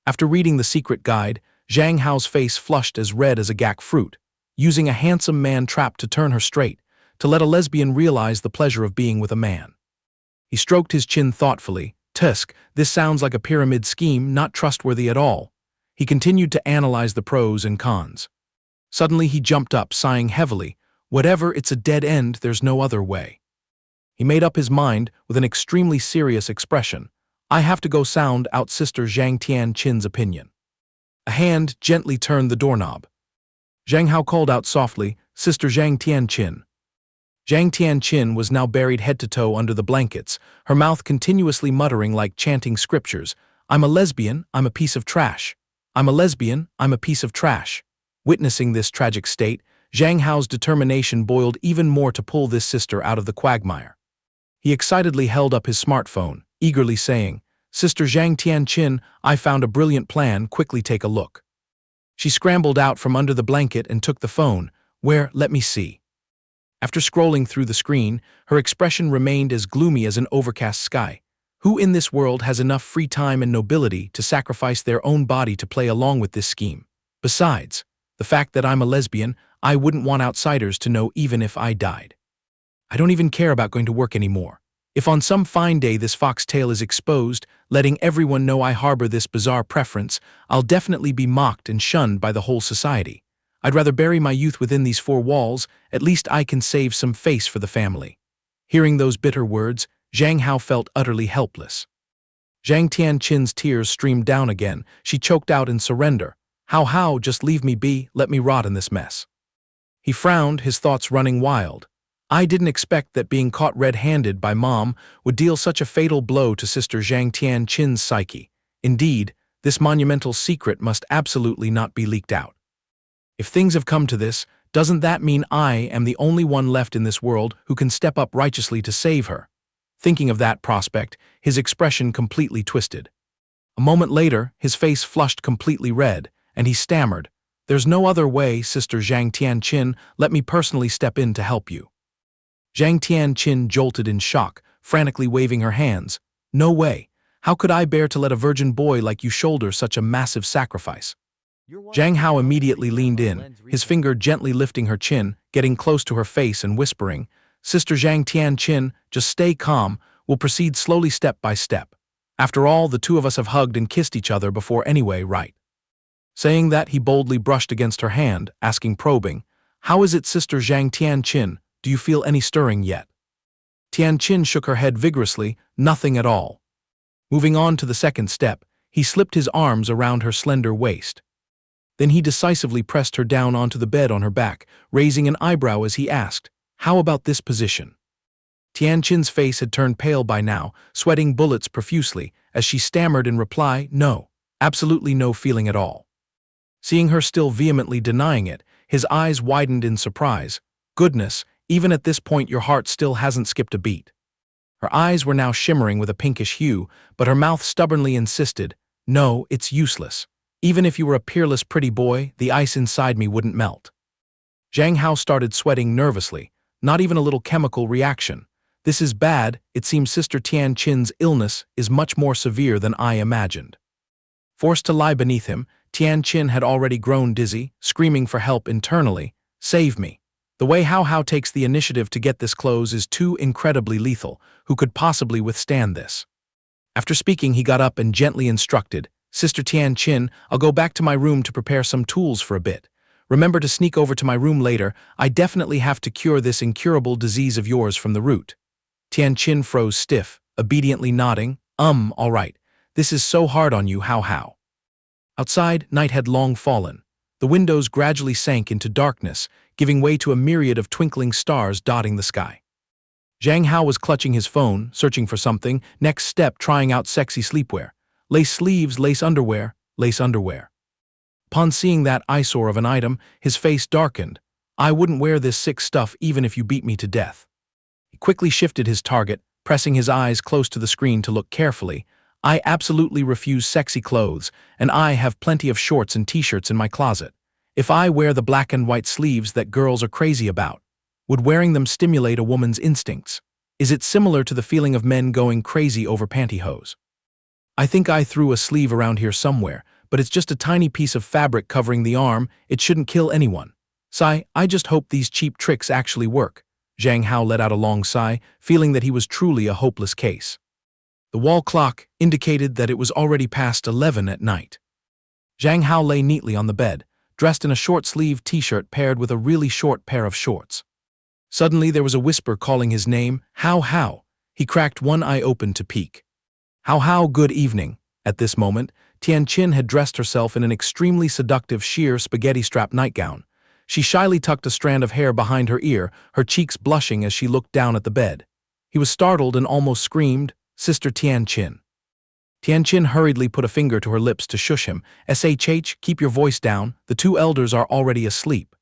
After reading the secret guide, Zhang Hao's face flushed as red as a gack fruit, using a handsome man trap to turn her straight, to let a lesbian realize the pleasure of being with a man. He stroked his chin thoughtfully. "Tusk, this sounds like a pyramid scheme, not trustworthy at all." He continued to analyze the pros and cons. Suddenly he jumped up, sighing heavily. "Whatever, it's a dead end, there's no other way." He made up his mind with an extremely serious expression. "I have to go sound out Sister Zhang Tianqin's opinion." A hand gently turned the doorknob. Zhang Hao called out softly, "Sister Zhang Tianqin." Zhang Tianqin was now buried head to toe under the blankets, her mouth continuously muttering like chanting scriptures, "I'm a lesbian, I'm a piece of trash. I'm a lesbian, I'm a piece of trash." Witnessing this tragic state, Zhang Hao's determination boiled even more to pull this sister out of the quagmire. He excitedly held up his smartphone, eagerly saying, "Sister Zhang Tianqin, I found a brilliant plan, quickly take a look." She scrambled out from under the blanket and took the phone. "Where, let me see." After scrolling through the screen, her expression remained as gloomy as an overcast sky. Who in this world has enough free time and nobility to sacrifice their own body to play along with this scheme? Besides, the fact that I'm a lesbian, I wouldn't want outsiders to know even if I died. I don't even care about going to work anymore. If on some fine day this foxtail is exposed, letting everyone know I harbor this bizarre preference, I'll definitely be mocked and shunned by the whole society. I'd rather bury my youth within these four walls, at least I can save some face for the family. Hearing those bitter words, Zhang Hao felt utterly helpless. Zhang Tianqin's tears streamed down again. She choked out in surrender. Hao, just leave me be, let me rot in this mess." He frowned, his thoughts running wild. I didn't expect that being caught red-handed by Mom would deal such a fatal blow to Sister Zhang Tianqin's psyche. Indeed, this monumental secret must absolutely not be leaked out. If things have come to this, doesn't that mean I am the only one left in this world who can step up righteously to save her? Thinking of that prospect, his expression completely twisted. A moment later, his face flushed completely red, and he stammered, "There's no other way, Sister Zhang Tianqin, let me personally step in to help you." Zhang Tianqin jolted in shock, frantically waving her hands. "No way. How could I bear to let a virgin boy like you shoulder such a massive sacrifice?" Zhang Hao immediately leaned in, his finger gently lifting her chin, getting close to her face and whispering, "Sister Zhang Tianqin, just stay calm, we'll proceed slowly step by step. After all, the two of us have hugged and kissed each other before anyway, right?" Saying that, he boldly brushed against her hand, asking probing, "How is it, Sister Zhang Tianqin, do you feel any stirring yet?" Tianqin shook her head vigorously, "Nothing at all." Moving on to the second step, he slipped his arms around her slender waist. Then he decisively pressed her down onto the bed on her back, raising an eyebrow as he asked, "How about this position?" Tianqin's face had turned pale by now, sweating bullets profusely, as she stammered in reply, "No, absolutely no feeling at all." Seeing her still vehemently denying it, his eyes widened in surprise. "Goodness, even at this point your heart still hasn't skipped a beat." Her eyes were now shimmering with a pinkish hue, but her mouth stubbornly insisted, "No, it's useless. Even if you were a peerless pretty boy, the ice inside me wouldn't melt." Zhang Hao started sweating nervously, not even a little chemical reaction. "This is bad, it seems Sister Tianqin's illness is much more severe than I imagined." Forced to lie beneath him, Tianqin had already grown dizzy, screaming for help internally, "Save me. The way Hao takes the initiative to get this close is too incredibly lethal. Who could possibly withstand this?" After speaking, he got up and gently instructed, "Sister Tianqin, I'll go back to my room to prepare some tools for a bit. Remember to sneak over to my room later. I definitely have to cure this incurable disease of yours from the root." Tianqin froze stiff, obediently nodding, all right. This is so hard on you, Hao." Outside, night had long fallen. The windows gradually sank into darkness, giving way to a myriad of twinkling stars dotting the sky. Zhang Hao was clutching his phone, searching for something, next step trying out sexy sleepwear. Lace sleeves, lace underwear, lace underwear. Upon seeing that eyesore of an item, his face darkened. "I wouldn't wear this sick stuff even if you beat me to death." He quickly shifted his target, pressing his eyes close to the screen to look carefully. "I absolutely refuse sexy clothes, and I have plenty of shorts and t-shirts in my closet. If I wear the black and white sleeves that girls are crazy about, would wearing them stimulate a woman's instincts? Is it similar to the feeling of men going crazy over pantyhose? I think I threw a sleeve around here somewhere, but it's just a tiny piece of fabric covering the arm. It shouldn't kill anyone. Sigh, I just hope these cheap tricks actually work." Zhang Hao let out a long sigh, feeling that he was truly a hopeless case. The wall clock indicated that it was already past 11 at night. Zhang Hao lay neatly on the bed, dressed in a short-sleeved t-shirt paired with a really short pair of shorts. Suddenly there was a whisper calling his name, "Hao." He cracked one eye open to peek. "Hao, good evening." At this moment, Tianqin had dressed herself in an extremely seductive sheer spaghetti-strap nightgown. She shyly tucked a strand of hair behind her ear, her cheeks blushing as she looked down at the bed. He was startled and almost screamed, "Sister Tianqin." Tianqin hurriedly put a finger to her lips to shush him. "Shh, keep your voice down, the two elders are already asleep."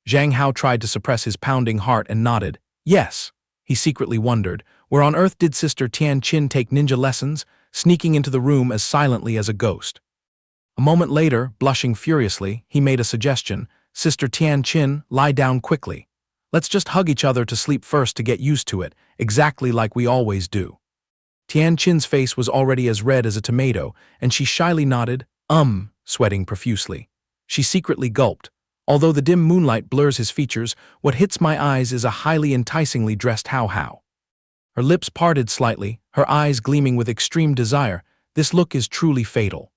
Zhang Hao tried to suppress his pounding heart and nodded. Yes. He secretly wondered, where on earth did Sister Tianqin take ninja lessons, sneaking into the room as silently as a ghost. A moment later, blushing furiously, he made a suggestion. "Sister Tianqin, lie down quickly. Let's just hug each other to sleep first to get used to it, exactly like we always do." Tianqin's face was already as red as a tomato, and she shyly nodded, sweating profusely. She secretly gulped. "Although the dim moonlight blurs his features, what hits my eyes is a highly enticingly dressed Hao Hao." Her lips parted slightly, her eyes gleaming with extreme desire. This look is truly fatal.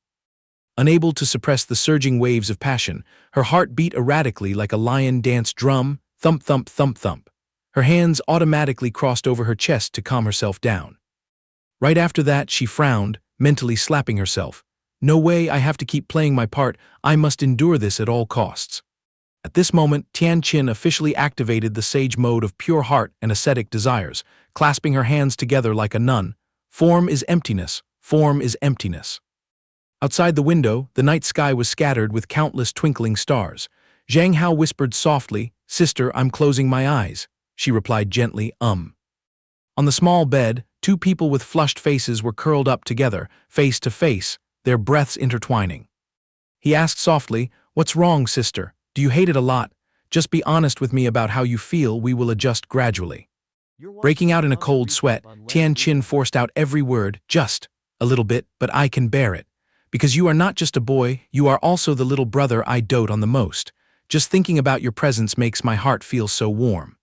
Unable to suppress the surging waves of passion, her heart beat erratically like a lion dance drum, thump thump thump thump. Her hands automatically crossed over her chest to calm herself down. Right after that, she frowned, mentally slapping herself. "No way, I have to keep playing my part, I must endure this at all costs." At this moment, Tianqin officially activated the sage mode of pure heart and ascetic desires, clasping her hands together like a nun. Form is emptiness, form is emptiness. Outside the window, the night sky was scattered with countless twinkling stars. Zhang Hao whispered softly, "Sister, I'm closing my eyes." She replied gently, On the small bed, two people with flushed faces were curled up together, face to face, their breaths intertwining. He asked softly, "What's wrong, sister? Do you hate it a lot? Just be honest with me about how you feel, we will adjust gradually." Breaking out in a cold sweat, Tianqin forced out every word, "Just a little bit, but I can bear it. Because you are not just a boy, you are also the little brother I dote on the most. Just thinking about your presence makes my heart feel so warm."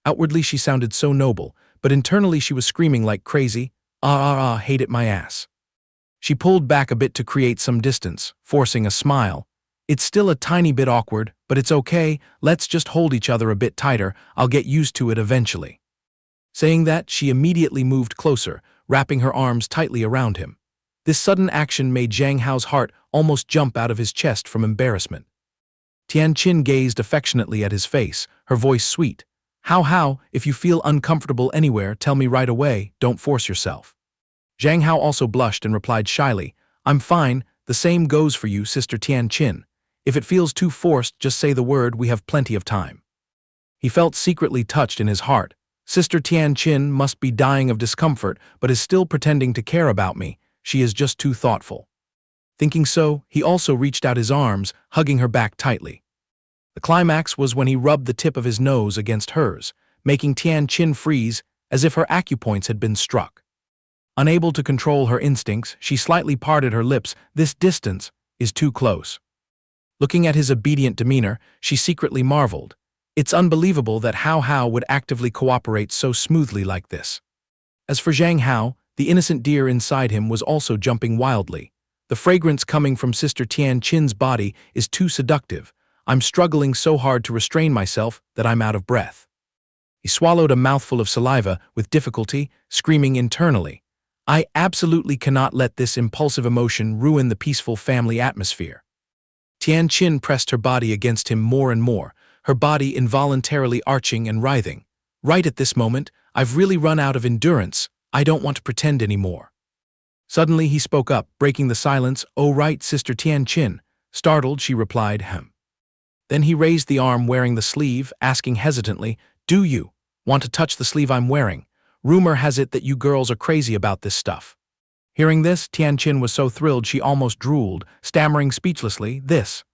Outwardly she sounded so noble, but internally she was screaming like crazy, hate it my ass." She pulled back a bit to create some distance, forcing a smile. "It's still a tiny bit awkward, but it's okay, let's just hold each other a bit tighter, I'll get used to it eventually." Saying that, she immediately moved closer, wrapping her arms tightly around him. This sudden action made Zhang Hao's heart almost jump out of his chest from embarrassment. Tianqin gazed affectionately at his face, her voice sweet. Hao, if you feel uncomfortable anywhere, tell me right away, don't force yourself." Zhang Hao also blushed and replied shyly, "I'm fine, the same goes for you, Sister Tianqin. If it feels too forced, just say the word, we have plenty of time." He felt secretly touched in his heart. Sister Tianqin must be dying of discomfort, but is still pretending to care about me. She is just too thoughtful. Thinking so, he also reached out his arms, hugging her back tightly. The climax was when he rubbed the tip of his nose against hers, making Tianqin freeze as if her acupoints had been struck. Unable to control her instincts, she slightly parted her lips. This distance is too close. Looking at his obedient demeanor, she secretly marveled. It's unbelievable that Hao Hao would actively cooperate so smoothly like this. As for Zhang Hao, the innocent deer inside him was also jumping wildly. The fragrance coming from Sister Tianqin's body is too seductive. I'm struggling so hard to restrain myself that I'm out of breath. He swallowed a mouthful of saliva with difficulty, screaming internally. I absolutely cannot let this impulsive emotion ruin the peaceful family atmosphere. Tianqin pressed her body against him more and more, her body involuntarily arching and writhing. Right at this moment, I've really run out of endurance. I don't want to pretend anymore. Suddenly he spoke up, breaking the silence. Oh right, Sister Tianqin. Startled, she replied, Then he raised the arm wearing the sleeve, asking hesitantly, Do you want to touch the sleeve I'm wearing? Rumor has it that you girls are crazy about this stuff. Hearing this, Tianqin was so thrilled she almost drooled, stammering speechlessly, this.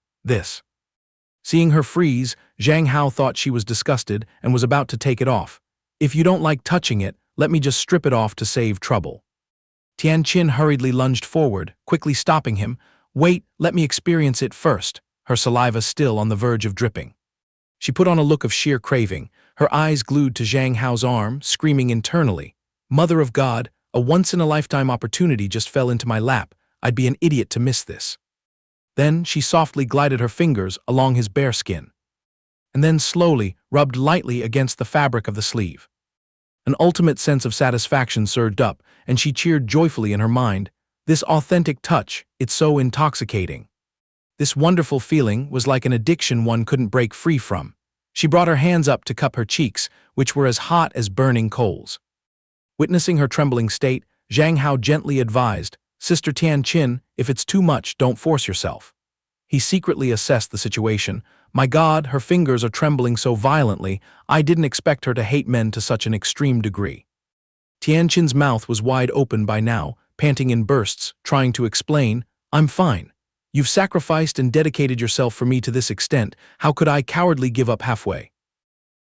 Seeing her freeze, Zhang Hao thought she was disgusted and was about to take it off. If you don't like touching it, let me just strip it off to save trouble. Tianqin hurriedly lunged forward, quickly stopping him. Wait, let me experience it first, her saliva still on the verge of dripping. She put on a look of sheer craving, her eyes glued to Zhang Hao's arm, screaming internally. Mother of God, a once-in-a-lifetime opportunity just fell into my lap. I'd be an idiot to miss this. Then she softly glided her fingers along his bare skin, and then slowly rubbed lightly against the fabric of the sleeve. An ultimate sense of satisfaction surged up, and she cheered joyfully in her mind. This authentic touch, it's so intoxicating. This wonderful feeling was like an addiction one couldn't break free from. She brought her hands up to cup her cheeks, which were as hot as burning coals. Witnessing her trembling state, Zhang Hao gently advised, "Sister Tianqin, if it's too much, don't force yourself." He secretly assessed the situation. My God, her fingers are trembling so violently, I didn't expect her to hate men to such an extreme degree. Tianqin's mouth was wide open by now, panting in bursts, trying to explain, "I'm fine. You've sacrificed and dedicated yourself for me to this extent, how could I cowardly give up halfway?"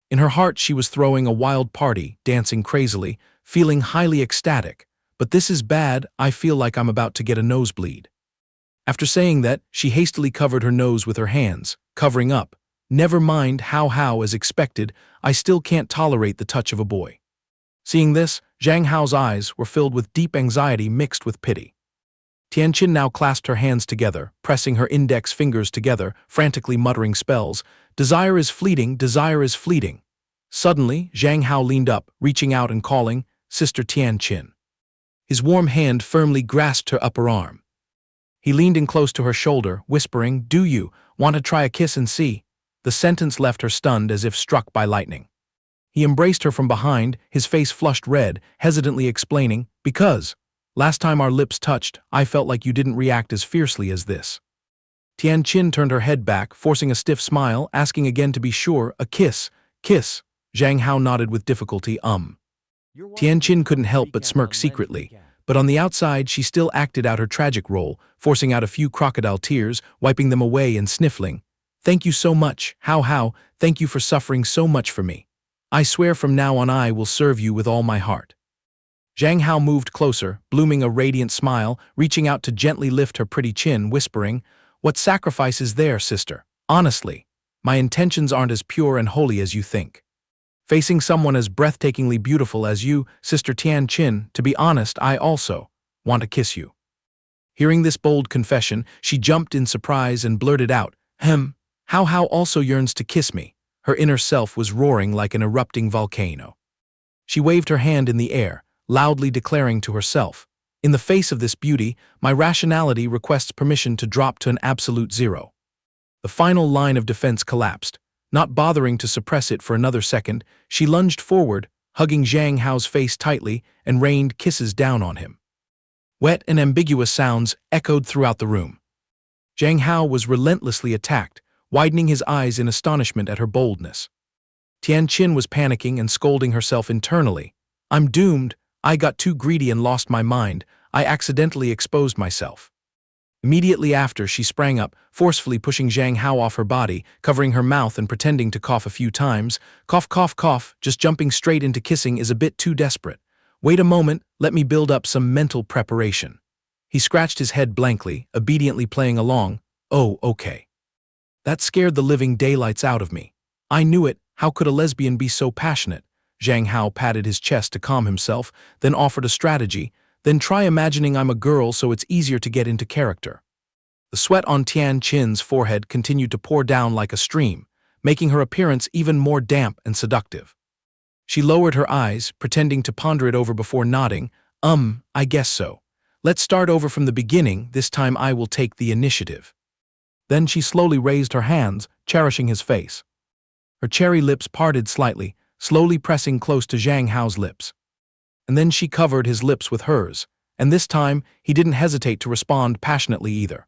In her heart she was throwing a wild party, dancing crazily, feeling highly ecstatic. "But this is bad, I feel like I'm about to get a nosebleed." After saying that, she hastily covered her nose with her hands, covering up. "Never mind how as expected, I still can't tolerate the touch of a boy." Seeing this, Zhang Hao's eyes were filled with deep anxiety mixed with pity. Tianqin now clasped her hands together, pressing her index fingers together, frantically muttering spells. "Desire is fleeting, desire is fleeting." Suddenly, Zhang Hao leaned up, reaching out and calling, "Sister Tianqin." His warm hand firmly grasped her upper arm. He leaned in close to her shoulder, whispering, "Do you want to try a kiss and see?" The sentence left her stunned as if struck by lightning. He embraced her from behind, his face flushed red, hesitantly explaining, "Because last time our lips touched, I felt like you didn't react as fiercely as this." Tianqin turned her head back, forcing a stiff smile, asking again to be sure, "A kiss, kiss." Zhang Hao nodded with difficulty, Tianqin couldn't help but smirk secretly, but on the outside she still acted out her tragic role, forcing out a few crocodile tears, wiping them away and sniffling. "Thank you so much, Hao, thank you for suffering so much for me. I swear from now on I will serve you with all my heart." Zhang Hao moved closer, blooming a radiant smile, reaching out to gently lift her pretty chin, whispering, "What sacrifice is there, sister? Honestly, my intentions aren't as pure and holy as you think. Facing someone as breathtakingly beautiful as you, Sister Tianqin, to be honest, I also want to kiss you." Hearing this bold confession, she jumped in surprise and blurted out, Hao also yearns to kiss me." Her inner self was roaring like an erupting volcano. She waved her hand in the air, loudly declaring to herself, "In the face of this beauty, my rationality requests permission to drop to an absolute zero." The final line of defense collapsed. Not bothering to suppress it for another second, she lunged forward, hugging Zhang Hao's face tightly, and rained kisses down on him. Wet and ambiguous sounds echoed throughout the room. Zhang Hao was relentlessly attacked, widening his eyes in astonishment at her boldness. Tianqin was panicking and scolding herself internally. "I'm doomed, I got too greedy and lost my mind, I accidentally exposed myself." Immediately after, she sprang up, forcefully pushing Zhang Hao off her body, covering her mouth and pretending to cough a few times. "Cough, cough, cough, just jumping straight into kissing is a bit too desperate. Wait a moment, let me build up some mental preparation." He scratched his head blankly, obediently playing along. "Oh, okay. That scared the living daylights out of me. I knew it, how could a lesbian be so passionate?" Zhang Hao patted his chest to calm himself, then offered a strategy. "Then try imagining I'm a girl so it's easier to get into character." The sweat on Tianqin's forehead continued to pour down like a stream, making her appearance even more damp and seductive. She lowered her eyes, pretending to ponder it over before nodding. I guess so. Let's start over from the beginning, this time I will take the initiative." Then she slowly raised her hands, cherishing his face. Her cherry lips parted slightly, slowly pressing close to Zhang Hao's lips. And then she covered his lips with hers, and this time he didn't hesitate to respond passionately either.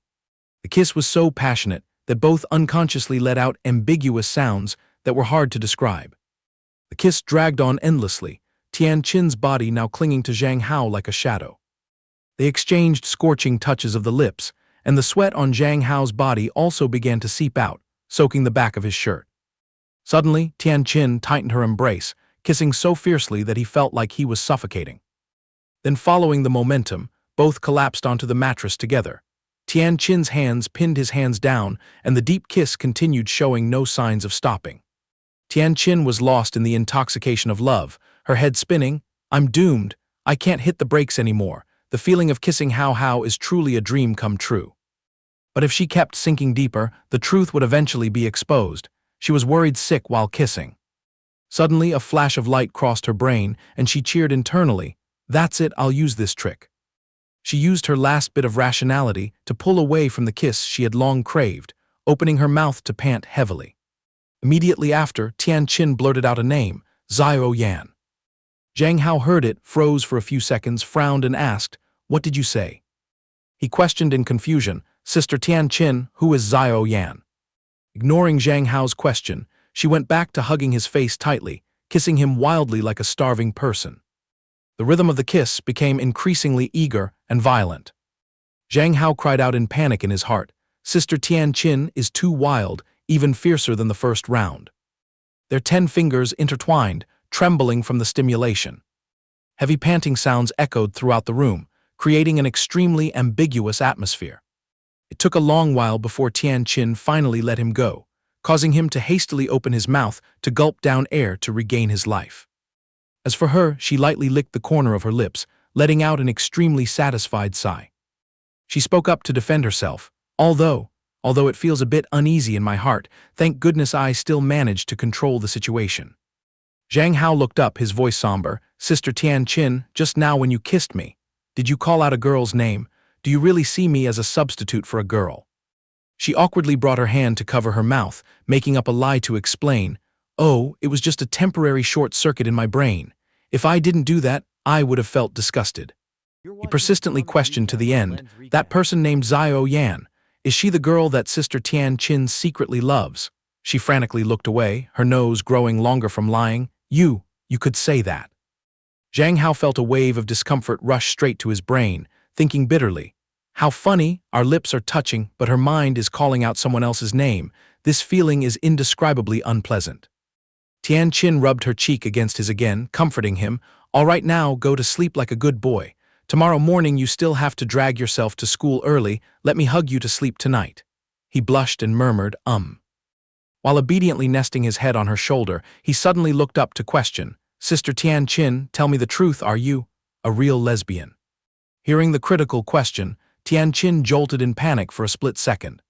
The kiss was so passionate that both unconsciously let out ambiguous sounds that were hard to describe. The kiss dragged on endlessly, Tianqin's body now clinging to Zhang Hao like a shadow. They exchanged scorching touches of the lips, and the sweat on Zhang Hao's body also began to seep out, soaking the back of his shirt. Suddenly, Tianqin tightened her embrace, kissing so fiercely that he felt like he was suffocating. Then, following the momentum, both collapsed onto the mattress together. Tianqin's hands pinned his hands down, and the deep kiss continued, showing no signs of stopping. Tianqin was lost in the intoxication of love, her head spinning. "I'm doomed, I can't hit the brakes anymore. The feeling of kissing Hao is truly a dream come true." But if she kept sinking deeper, the truth would eventually be exposed. She was worried sick while kissing. Suddenly, a flash of light crossed her brain, and she cheered internally. "That's it, I'll use this trick." She used her last bit of rationality to pull away from the kiss she had long craved, opening her mouth to pant heavily. Immediately after, Tian Qin blurted out a name, Zhao Yan. Zhang Hao heard it, froze for a few seconds, frowned and asked, "What did you say?" He questioned in confusion, "Sister Tian Qin, who is Zhao Yan?" Ignoring Zhang Hao's question, she went back to hugging his face tightly, kissing him wildly like a starving person. The rhythm of the kiss became increasingly eager and violent. Zhang Hao cried out in panic in his heart, "Sister Tian Qin is too wild, even fiercer than the first round." Their 10 fingers intertwined, trembling from the stimulation. Heavy panting sounds echoed throughout the room, creating an extremely ambiguous atmosphere. It took a long while before Tian Qin finally let him go, causing him to hastily open his mouth to gulp down air to regain his life. As for her, she lightly licked the corner of her lips, letting out an extremely satisfied sigh. She spoke up to defend herself, although it feels a bit uneasy in my heart, thank goodness I still managed to control the situation. Zhang Hao looked up, his voice somber, "Sister Tian Qin, just now when you kissed me, did you call out a girl's name? Do you really see me as a substitute for a girl?" She awkwardly brought her hand to cover her mouth, making up a lie to explain, "Oh, it was just a temporary short circuit in my brain. If I didn't do that, I would have felt disgusted." He persistently questioned to the end, "That person named Zhao Yan, is she the girl that Sister Tian Qin secretly loves?" She frantically looked away, her nose growing longer from lying. You could say that." Zhang Hao felt a wave of discomfort rush straight to his brain, thinking bitterly, "How funny, our lips are touching, but her mind is calling out someone else's name. This feeling is indescribably unpleasant." Tian Qin rubbed her cheek against his again, comforting him, "All right now, go to sleep like a good boy. Tomorrow morning you still have to drag yourself to school early, let me hug you to sleep tonight." He blushed and murmured, While obediently nesting his head on her shoulder, he suddenly looked up to question, "Sister Tian Qin, tell me the truth, are you a real lesbian?" Hearing the critical question, Tian Qin jolted in panic for a split second.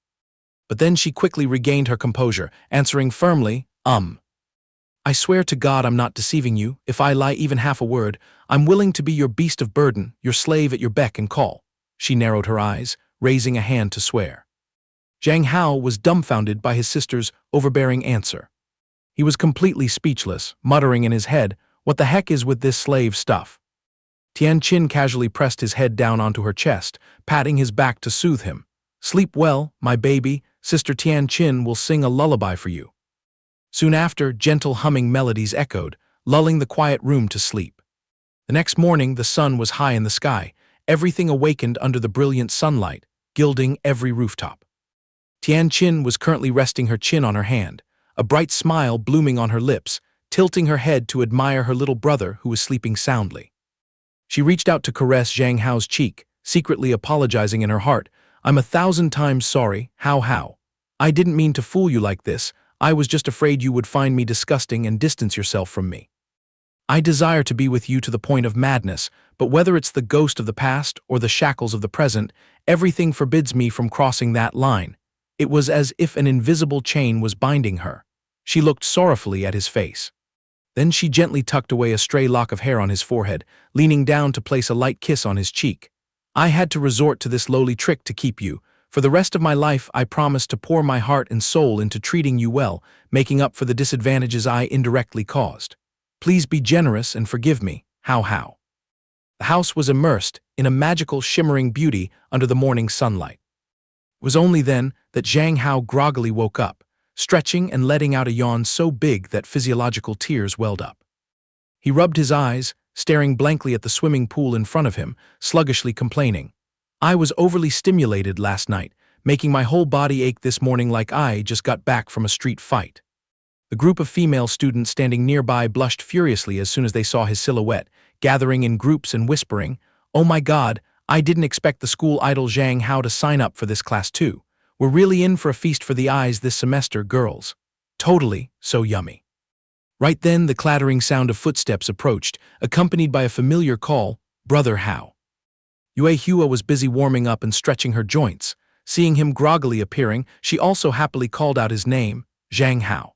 But then she quickly regained her composure, answering firmly, "I swear to God I'm not deceiving you. If I lie even half a word, I'm willing to be your beast of burden, your slave at your beck and call." She narrowed her eyes, raising a hand to swear. Zhang Hao was dumbfounded by his sister's overbearing answer. He was completely speechless, muttering in his head, "What the heck is with this slave stuff?" Tian Qin casually pressed his head down onto her chest, patting his back to soothe him. "Sleep well, my baby. Sister Tian Qin will sing a lullaby for you." Soon after, gentle humming melodies echoed, lulling the quiet room to sleep. The next morning, the sun was high in the sky. Everything awakened under the brilliant sunlight, gilding every rooftop. Tian Qin was currently resting her chin on her hand, a bright smile blooming on her lips, tilting her head to admire her little brother who was sleeping soundly. She reached out to caress Zhang Hao's cheek, secretly apologizing in her heart, "I'm 1,000 times sorry, Hao. I didn't mean to fool you like this. I was just afraid you would find me disgusting and distance yourself from me. I desire to be with you to the point of madness, but whether it's the ghost of the past or the shackles of the present, everything forbids me from crossing that line." It was as if an invisible chain was binding her. She looked sorrowfully at his face. Then she gently tucked away a stray lock of hair on his forehead, leaning down to place a light kiss on his cheek. "I had to resort to this lowly trick to keep you. For the rest of my life, I promise to pour my heart and soul into treating you well, making up for the disadvantages I indirectly caused. Please be generous and forgive me, Hao." The house was immersed in a magical, shimmering beauty under the morning sunlight. It was only then that Zhang Hao groggily woke up, stretching and letting out a yawn so big that physiological tears welled up. He rubbed his eyes, staring blankly at the swimming pool in front of him, sluggishly complaining, "I was overly stimulated last night, making my whole body ache this morning like I just got back from a street fight." The group of female students standing nearby blushed furiously as soon as they saw his silhouette, gathering in groups and whispering, "Oh my God, I didn't expect the school idol Zhang Hao to sign up for this class too. We're really in for a feast for the eyes this semester, girls. Totally, so yummy." Right then, the clattering sound of footsteps approached, accompanied by a familiar call, "Brother Hao." Yue Hua was busy warming up and stretching her joints. Seeing him groggily appearing, she also happily called out his name, Zhang Hao.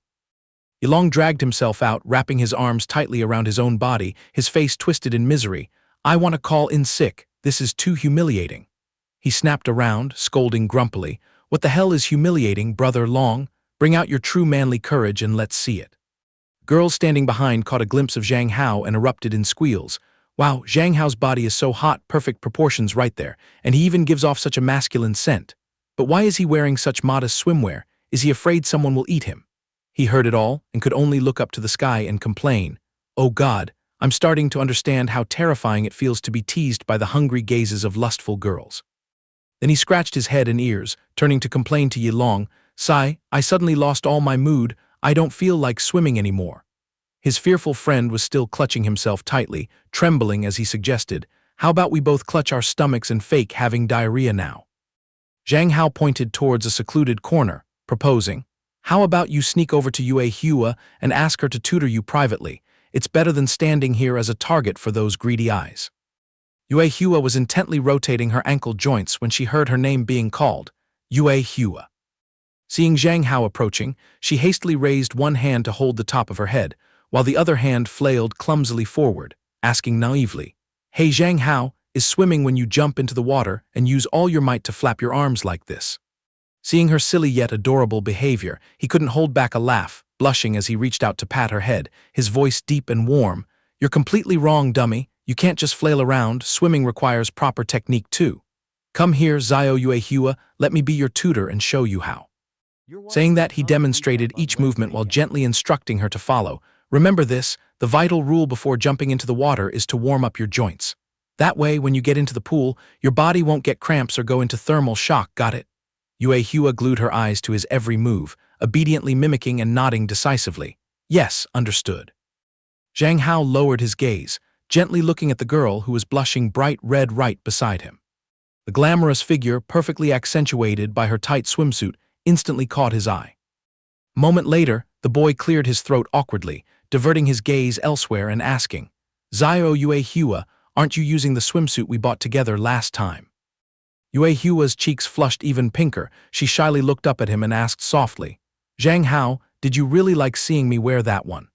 Yilong dragged himself out, wrapping his arms tightly around his own body, his face twisted in misery. "I want to call in sick. This is too humiliating. He snapped around, scolding grumpily. What the hell is humiliating, brother Long? Bring out your true manly courage and let's see it. Girls standing behind caught a glimpse of Zhang Hao and erupted in squeals. Wow, Zhang Hao's body is so hot, perfect proportions right there, and he even gives off such a masculine scent. But why is he wearing such modest swimwear? Is he afraid someone will eat him? He heard it all and could only look up to the sky and complain. Oh God, I'm starting to understand how terrifying it feels to be teased by the hungry gazes of lustful girls. Then he scratched his head and ears, turning to complain to Yilong. Sigh, I suddenly lost all my mood, I don't feel like swimming anymore. His fearful friend was still clutching himself tightly, trembling as he suggested, how about we both clutch our stomachs and fake having diarrhea now? Zhang Hao pointed towards a secluded corner, proposing, how about you sneak over to Yue Hua and ask her to tutor you privately? It's better than standing here as a target for those greedy eyes. Yue Hua was intently rotating her ankle joints when she heard her name being called, Yue Hua. Seeing Zhang Hao approaching, she hastily raised one hand to hold the top of her head, while the other hand flailed clumsily forward, asking naively, Hey Zhang Hao, is swimming when you jump into the water and use all your might to flap your arms like this? Seeing her silly yet adorable behavior, he couldn't hold back a laugh, blushing as he reached out to pat her head, his voice deep and warm. You're completely wrong, dummy. You can't just flail around, swimming requires proper technique too. Come here, Zhao Yue Hua, let me be your tutor and show you how. Saying that, he demonstrated each movement while gently instructing her to follow. Remember this, the vital rule before jumping into the water is to warm up your joints. That way, when you get into the pool, your body won't get cramps or go into thermal shock, got it? Yue Hua glued her eyes to his every move, obediently mimicking and nodding decisively. Yes, understood. Zhang Hao lowered his gaze, gently looking at the girl who was blushing bright red right beside him. The glamorous figure, perfectly accentuated by her tight swimsuit, instantly caught his eye. A moment later, the boy cleared his throat awkwardly, diverting his gaze elsewhere and asking, Zhao Yue Hua, aren't you using the swimsuit we bought together last time? Yue Hua's cheeks flushed even pinker. She shyly looked up at him and asked softly, Zhang Hao, did you really like seeing me wear that one?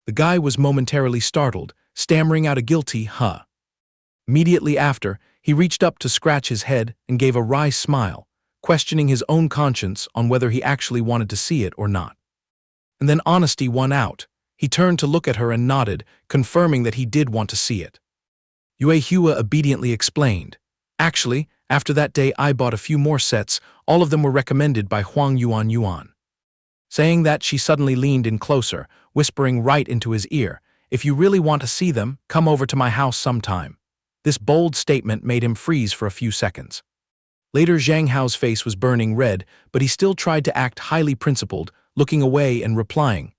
The guy was momentarily startled, stammering out a guilty, huh. Immediately after, he reached up to scratch his head and gave a wry smile, questioning his own conscience on whether he actually wanted to see it or not. And then honesty won out. He turned to look at her and nodded, confirming that he did want to see it. Yue Hua obediently explained, Actually, after that day I bought a few more sets, all of them were recommended by Huang Yuan. Saying that, she suddenly leaned in closer, whispering right into his ear, If you really want to see them, come over to my house sometime. This bold statement made him freeze for a few seconds. Later, Zhang Hao's face was burning red, but he still tried to act highly principled, looking away and replying,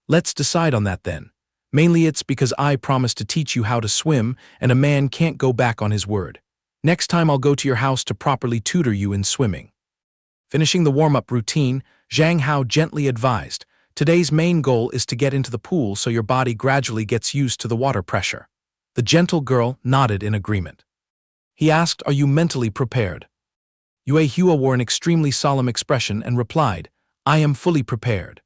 let's decide on that then. Mainly it's because I promised to teach you how to swim, and a man can't go back on his word. Next time I'll go to your house to properly tutor you in swimming. Finishing the warm-up routine, Zhang Hao gently advised, Today's main goal is to get into the pool so your body gradually gets used to the water pressure. The gentle girl nodded in agreement. He asked, Are you mentally prepared? Yue Hua wore an extremely solemn expression and replied, I am fully prepared.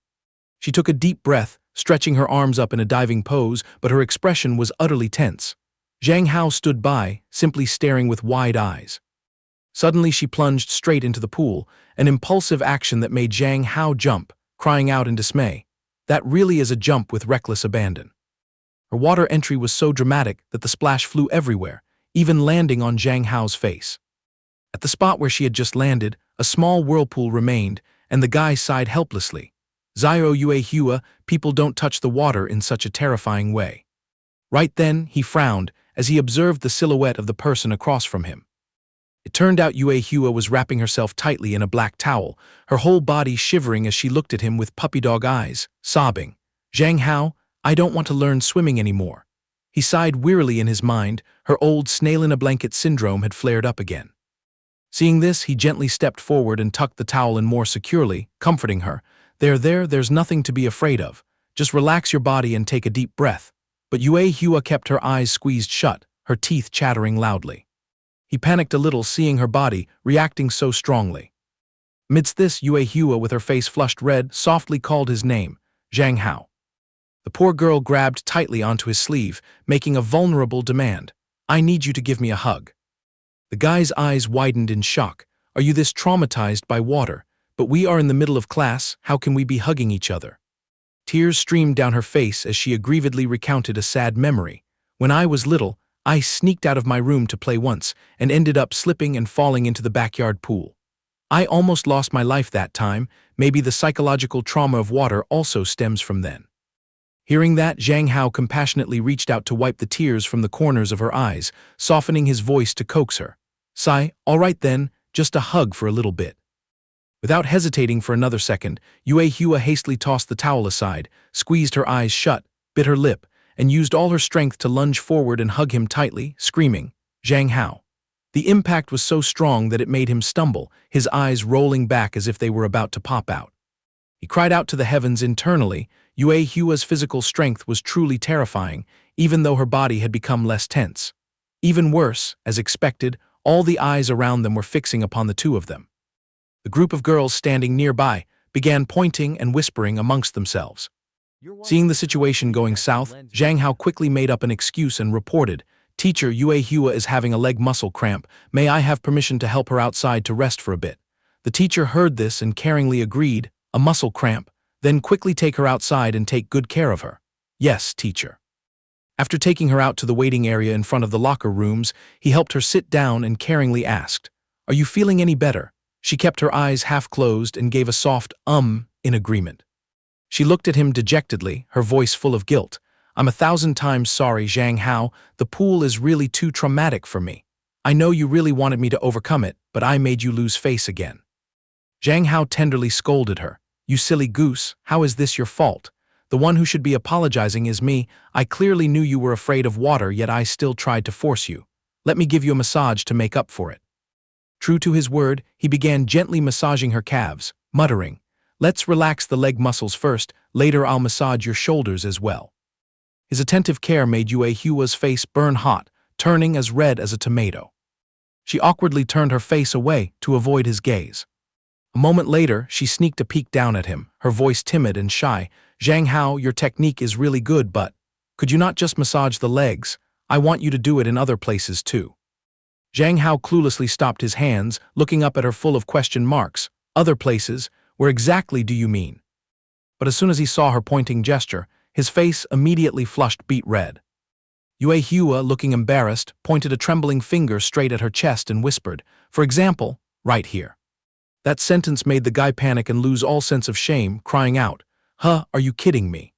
She took a deep breath, stretching her arms up in a diving pose, but her expression was utterly tense. Zhang Hao stood by, simply staring with wide eyes. Suddenly she plunged straight into the pool, an impulsive action that made Zhang Hao jump, crying out in dismay. That really is a jump with reckless abandon. Her water entry was so dramatic that the splash flew everywhere, even landing on Zhang Hao's face. At the spot where she had just landed, a small whirlpool remained, and the guy sighed helplessly. Zhao Yue Hua, people don't touch the water in such a terrifying way. Right then, he frowned as he observed the silhouette of the person across from him. It turned out Yue Hua was wrapping herself tightly in a black towel, her whole body shivering as she looked at him with puppy-dog eyes, sobbing, Zhang Hao, I don't want to learn swimming anymore. He sighed wearily in his mind, her old snail-in-a-blanket syndrome had flared up again. Seeing this, he gently stepped forward and tucked the towel in more securely, comforting her. There's nothing to be afraid of. Just relax your body and take a deep breath. But Yue Hua kept her eyes squeezed shut, her teeth chattering loudly. He panicked a little seeing her body reacting so strongly. Amidst this, Yue Hua, with her face flushed red, softly called his name, Zhang Hao. The poor girl grabbed tightly onto his sleeve, making a vulnerable demand. I need you to give me a hug." The guy's eyes widened in shock. "Are you this traumatized by water? But we are in the middle of class, how can we be hugging each other?" Tears streamed down her face as she aggrievedly recounted a sad memory. "When I was little, I sneaked out of my room to play once and ended up slipping and falling into the backyard pool. I almost lost my life that time. Maybe the psychological trauma of water also stems from then." Hearing that, Zhang Hao compassionately reached out to wipe the tears from the corners of her eyes, softening his voice to coax her. "Sigh, all right then, just a hug for a little bit." Without hesitating for another second, Yue Hua hastily tossed the towel aside, squeezed her eyes shut, bit her lip, and used all her strength to lunge forward and hug him tightly, screaming, "Zhang Hao." The impact was so strong that it made him stumble, his eyes rolling back as if they were about to pop out. He cried out to the heavens internally. Yue Hua's physical strength was truly terrifying, even though her body had become less tense. Even worse, as expected, all the eyes around them were fixing upon the two of them. The group of girls standing nearby began pointing and whispering amongst themselves. Seeing the situation going south, Zhang Hao quickly made up an excuse and reported, "Teacher, Yue Hua is having a leg muscle cramp. May I have permission to help her outside to rest for a bit?" The teacher heard this and caringly agreed, "A muscle cramp? Then quickly take her outside and take good care of her." "Yes, teacher." After taking her out to the waiting area in front of the locker rooms, he helped her sit down and caringly asked, "Are you feeling any better?" She kept her eyes half closed and gave a soft in agreement. She looked at him dejectedly, her voice full of guilt. "I'm 1,000 times sorry, Zhang Hao. The pool is really too traumatic for me. I know you really wanted me to overcome it, but I made you lose face again." Zhang Hao tenderly scolded her. "You silly goose, how is this your fault? The one who should be apologizing is me. I clearly knew you were afraid of water, yet I still tried to force you. Let me give you a massage to make up for it." True to his word, he began gently massaging her calves, muttering, "Let's relax the leg muscles first, later I'll massage your shoulders as well." His attentive care made Yue Hua's face burn hot, turning as red as a tomato. She awkwardly turned her face away to avoid his gaze. A moment later, she sneaked a peek down at him, her voice timid and shy. "Zhang Hao, your technique is really good, but could you not just massage the legs? I want you to do it in other places too." Zhang Hao cluelessly stopped his hands, looking up at her full of question marks. "Other places? Where exactly do you mean?" But as soon as he saw her pointing gesture, his face immediately flushed beet red. Yue Hua, looking embarrassed, pointed a trembling finger straight at her chest and whispered, "For example, right here." That sentence made the guy panic and lose all sense of shame, crying out, "Huh, are you kidding me?"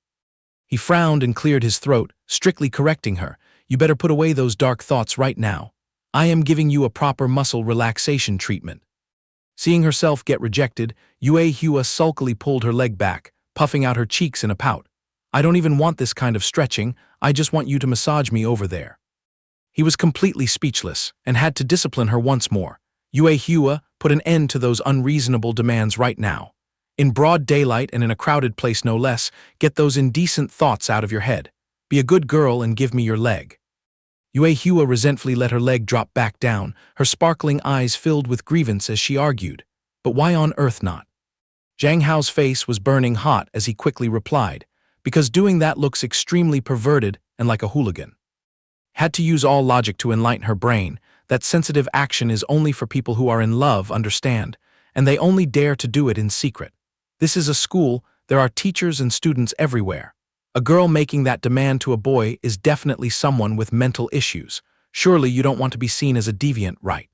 He frowned and cleared his throat, strictly correcting her, "You better put away those dark thoughts right now. I am giving you a proper muscle relaxation treatment." Seeing herself get rejected, Yue Hua sulkily pulled her leg back, puffing out her cheeks in a pout. "I don't even want this kind of stretching, I just want you to massage me over there." He was completely speechless and had to discipline her once more. "Yue Hua, put an end to those unreasonable demands right now. In broad daylight and in a crowded place no less, get those indecent thoughts out of your head. Be a good girl and give me your leg." Yue Hua resentfully let her leg drop back down, her sparkling eyes filled with grievance as she argued, "But why on earth not?" Zhang Hao's face was burning hot as he quickly replied, "Because doing that looks extremely perverted and like a hooligan." Had to use all logic to enlighten her brain. That sensitive action is only for people who are in love, understand, and they only dare to do it in secret. This is a school, there are teachers and students everywhere. A girl making that demand to a boy is definitely someone with mental issues. Surely you don't want to be seen as a deviant, right?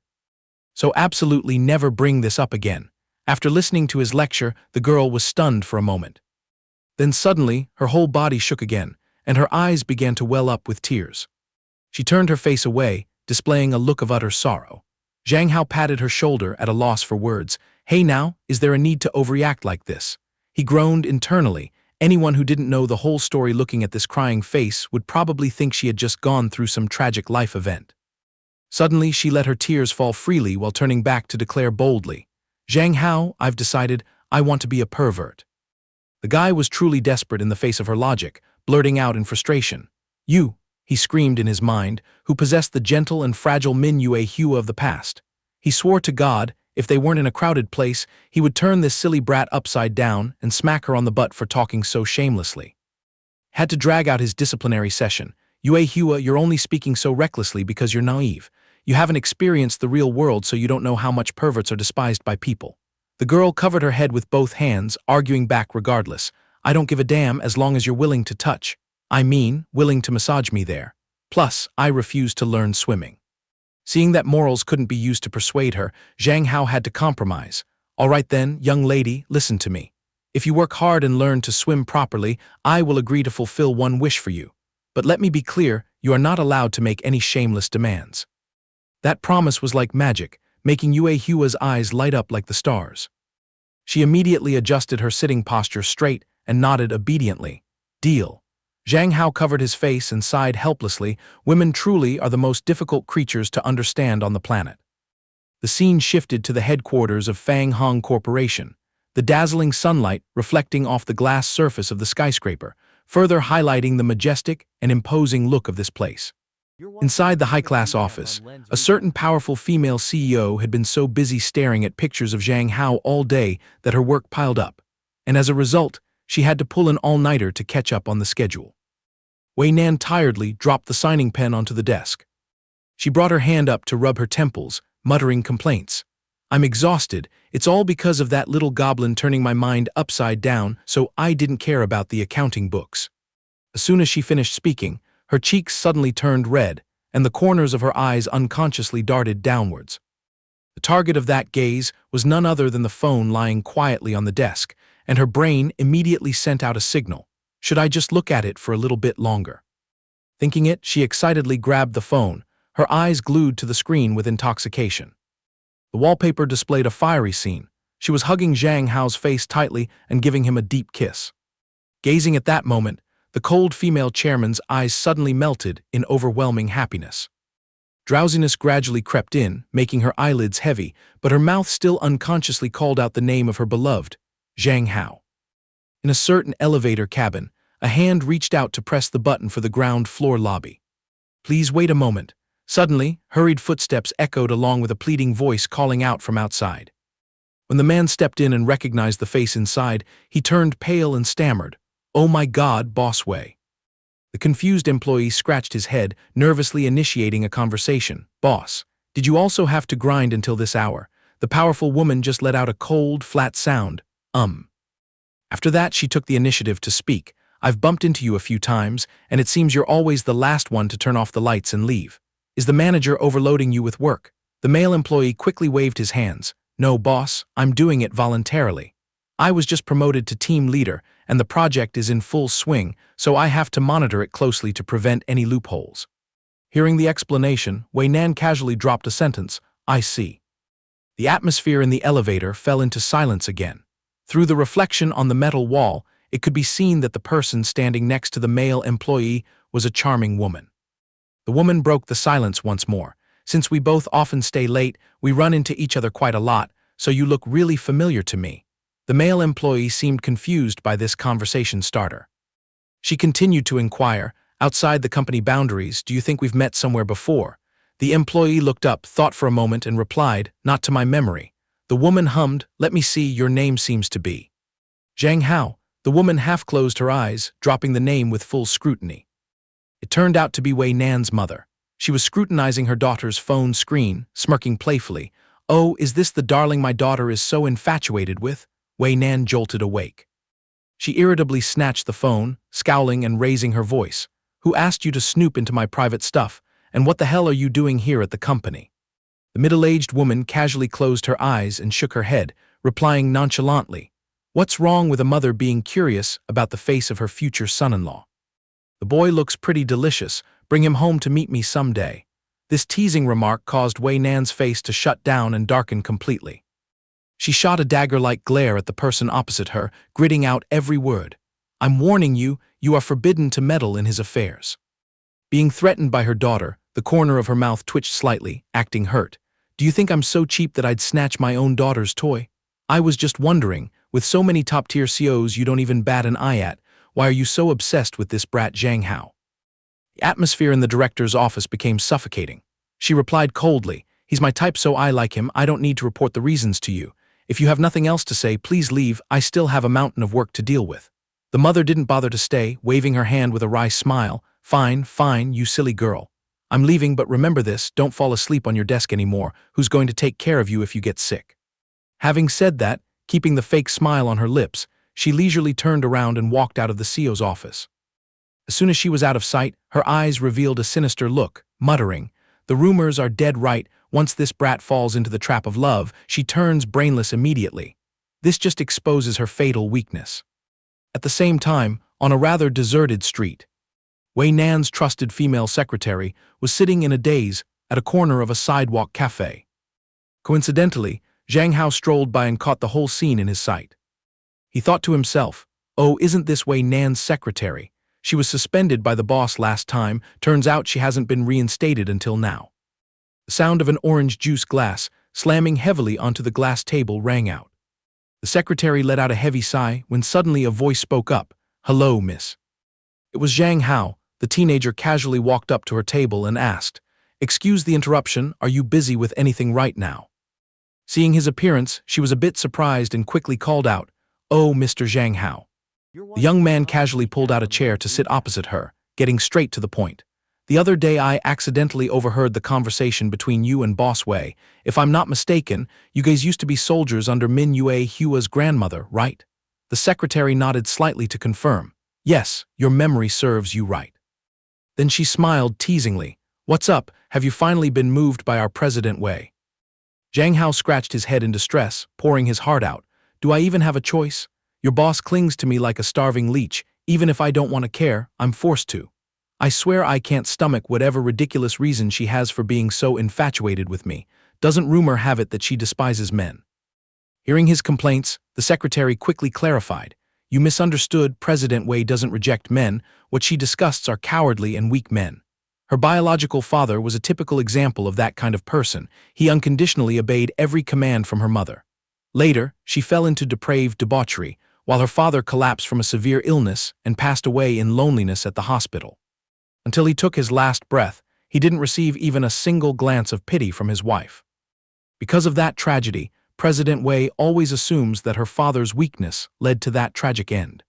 So absolutely never bring this up again. After listening to his lecture, the girl was stunned for a moment. Then suddenly, her whole body shook again, and her eyes began to well up with tears. She turned her face away, displaying a look of utter sorrow. Zhang Hao patted her shoulder at a loss for words. "Hey now, is there a need to overreact like this?" He groaned internally. Anyone who didn't know the whole story looking at this crying face would probably think she had just gone through some tragic life event. Suddenly, she let her tears fall freely while turning back to declare boldly, "Zhang Hao, I've decided I want to be a pervert." The guy was truly desperate in the face of her logic, blurting out in frustration, "You," he screamed in his mind, "who possessed the gentle and fragile Min Yue Hua of the past." He swore to God, if they weren't in a crowded place, he would turn this silly brat upside down and smack her on the butt for talking so shamelessly. Had to drag out his disciplinary session. Yue Hua, you're only speaking so recklessly because you're naive. You haven't experienced the real world, so you don't know how much perverts are despised by people. The girl covered her head with both hands, arguing back regardless. I don't give a damn as long as you're willing to touch. I mean, willing to massage me there. Plus, I refuse to learn swimming. Seeing that morals couldn't be used to persuade her, Zhang Hao had to compromise. All right then, young lady, listen to me. If you work hard and learn to swim properly, I will agree to fulfill one wish for you. But let me be clear, you are not allowed to make any shameless demands. That promise was like magic, making Yue Hua's eyes light up like the stars. She immediately adjusted her sitting posture straight and nodded obediently. Deal. Zhang Hao covered his face and sighed helplessly. Women truly are the most difficult creatures to understand on the planet. The scene shifted to the headquarters of Fang Hong Corporation, the dazzling sunlight reflecting off the glass surface of the skyscraper, further highlighting the majestic and imposing look of this place. Inside the high-class office, a certain powerful female CEO had been so busy staring at pictures of Zhang Hao all day that her work piled up, and as a result, she had to pull an all-nighter to catch up on the schedule. Wei Nan tiredly dropped the signing pen onto the desk. She brought her hand up to rub her temples, muttering complaints. I'm exhausted. It's all because of that little goblin turning my mind upside down, so I didn't care about the accounting books. As soon as she finished speaking, her cheeks suddenly turned red, and the corners of her eyes unconsciously darted downwards. The target of that gaze was none other than the phone lying quietly on the desk, and her brain immediately sent out a signal. Should I just look at it for a little bit longer? Thinking it, she excitedly grabbed the phone, her eyes glued to the screen with intoxication. The wallpaper displayed a fiery scene. She was hugging Zhang Hao's face tightly and giving him a deep kiss. Gazing at that moment, the cold female chairman's eyes suddenly melted in overwhelming happiness. Drowsiness gradually crept in, making her eyelids heavy, but her mouth still unconsciously called out the name of her beloved, Zhang Hao. In a certain elevator cabin, a hand reached out to press the button for the ground floor lobby. Please wait a moment. Suddenly, hurried footsteps echoed along with a pleading voice calling out from outside. When the man stepped in and recognized the face inside, he turned pale and stammered, "Oh my God, Boss Wei." The confused employee scratched his head, nervously initiating a conversation. "Boss, did you also have to grind until this hour?" The powerful woman just let out a cold, flat sound. After that, she took the initiative to speak. "I've bumped into you a few times, and it seems you're always the last one to turn off the lights and leave. Is the manager overloading you with work?" The male employee quickly waved his hands. "No, boss, I'm doing it voluntarily. I was just promoted to team leader, and the project is in full swing, so I have to monitor it closely to prevent any loopholes." Hearing the explanation, Wei Nan casually dropped a sentence, "I see." The atmosphere in the elevator fell into silence again. Through the reflection on the metal wall, it could be seen that the person standing next to the male employee was a charming woman. The woman broke the silence once more. "Since we both often stay late, we run into each other quite a lot, so you look really familiar to me." The male employee seemed confused by this conversation starter. She continued to inquire, "Outside the company boundaries, do you think we've met somewhere before?" The employee looked up, thought for a moment, and replied, "Not to my memory." The woman hummed, "Let me see, your name seems to be Zhang Hao." The woman half closed her eyes, dropping the name with full scrutiny. It turned out to be Wei Nan's mother. She was scrutinizing her daughter's phone screen, smirking playfully. "Oh, is this the darling my daughter is so infatuated with?" Wei Nan jolted awake. She irritably snatched the phone, scowling and raising her voice. "Who asked you to snoop into my private stuff, and what the hell are you doing here at the company?" The middle-aged woman casually closed her eyes and shook her head, replying nonchalantly, "What's wrong with a mother being curious about the face of her future son-in-law? The boy looks pretty delicious. Bring him home to meet me someday." This teasing remark caused Wei Nan's face to shut down and darken completely. She shot a dagger-like glare at the person opposite her, gritting out every word. "I'm warning you, you are forbidden to meddle in his affairs." Being threatened by her daughter, the corner of her mouth twitched slightly, acting hurt. "Do you think I'm so cheap that I'd snatch my own daughter's toy? I was just wondering, with so many top-tier CEOs you don't even bat an eye at, why are you so obsessed with this brat Zhang Hao?" The atmosphere in the director's office became suffocating. She replied coldly, "He's my type, so I like him. I don't need to report the reasons to you. If you have nothing else to say, please leave. I still have a mountain of work to deal with." The mother didn't bother to stay, waving her hand with a wry smile. Fine, fine, you silly girl. I'm leaving, but remember this, don't fall asleep on your desk anymore. Who's going to take care of you if you get sick? Having said that, keeping the fake smile on her lips, she leisurely turned around and walked out of the CEO's office. As soon as she was out of sight, her eyes revealed a sinister look, muttering, "The rumors are dead right. Once this brat falls into the trap of love, she turns brainless immediately. This just exposes her fatal weakness." At the same time, on a rather deserted street, Wei Nan's trusted female secretary was sitting in a daze at a corner of a sidewalk cafe. Coincidentally, Zhang Hao strolled by and caught the whole scene in his sight. He thought to himself, "Oh, isn't this Wei Nan's secretary? She was suspended by the boss last time, turns out she hasn't been reinstated until now." The sound of an orange juice glass slamming heavily onto the glass table rang out. The secretary let out a heavy sigh when suddenly a voice spoke up, "Hello, miss." It was Zhang Hao. The teenager casually walked up to her table and asked, "Excuse the interruption, are you busy with anything right now?" Seeing his appearance, she was a bit surprised and quickly called out, "Oh, Mr. Zhang Hao." The young man casually pulled out a chair to sit opposite her, getting straight to the point. "The other day I accidentally overheard the conversation between you and Boss Wei. If I'm not mistaken, you guys used to be soldiers under Min Yue Hua's grandmother, right?" The secretary nodded slightly to confirm. "Yes, your memory serves you right." Then she smiled teasingly. "What's up, have you finally been moved by our President Wei?" Zhang Hao scratched his head in distress, pouring his heart out. "Do I even have a choice? Your boss clings to me like a starving leech. Even if I don't want to care, I'm forced to. I swear I can't stomach whatever ridiculous reason she has for being so infatuated with me. Doesn't rumor have it that she despises men?" Hearing his complaints, the secretary quickly clarified. "You misunderstood. President Wei doesn't reject men. What she disgusts are cowardly and weak men. Her biological father was a typical example of that kind of person. He unconditionally obeyed every command from her mother. Later, she fell into depraved debauchery, while her father collapsed from a severe illness and passed away in loneliness at the hospital. Until he took his last breath, he didn't receive even a single glance of pity from his wife. Because of that tragedy, President Wei always assumes that her father's weakness led to that tragic end.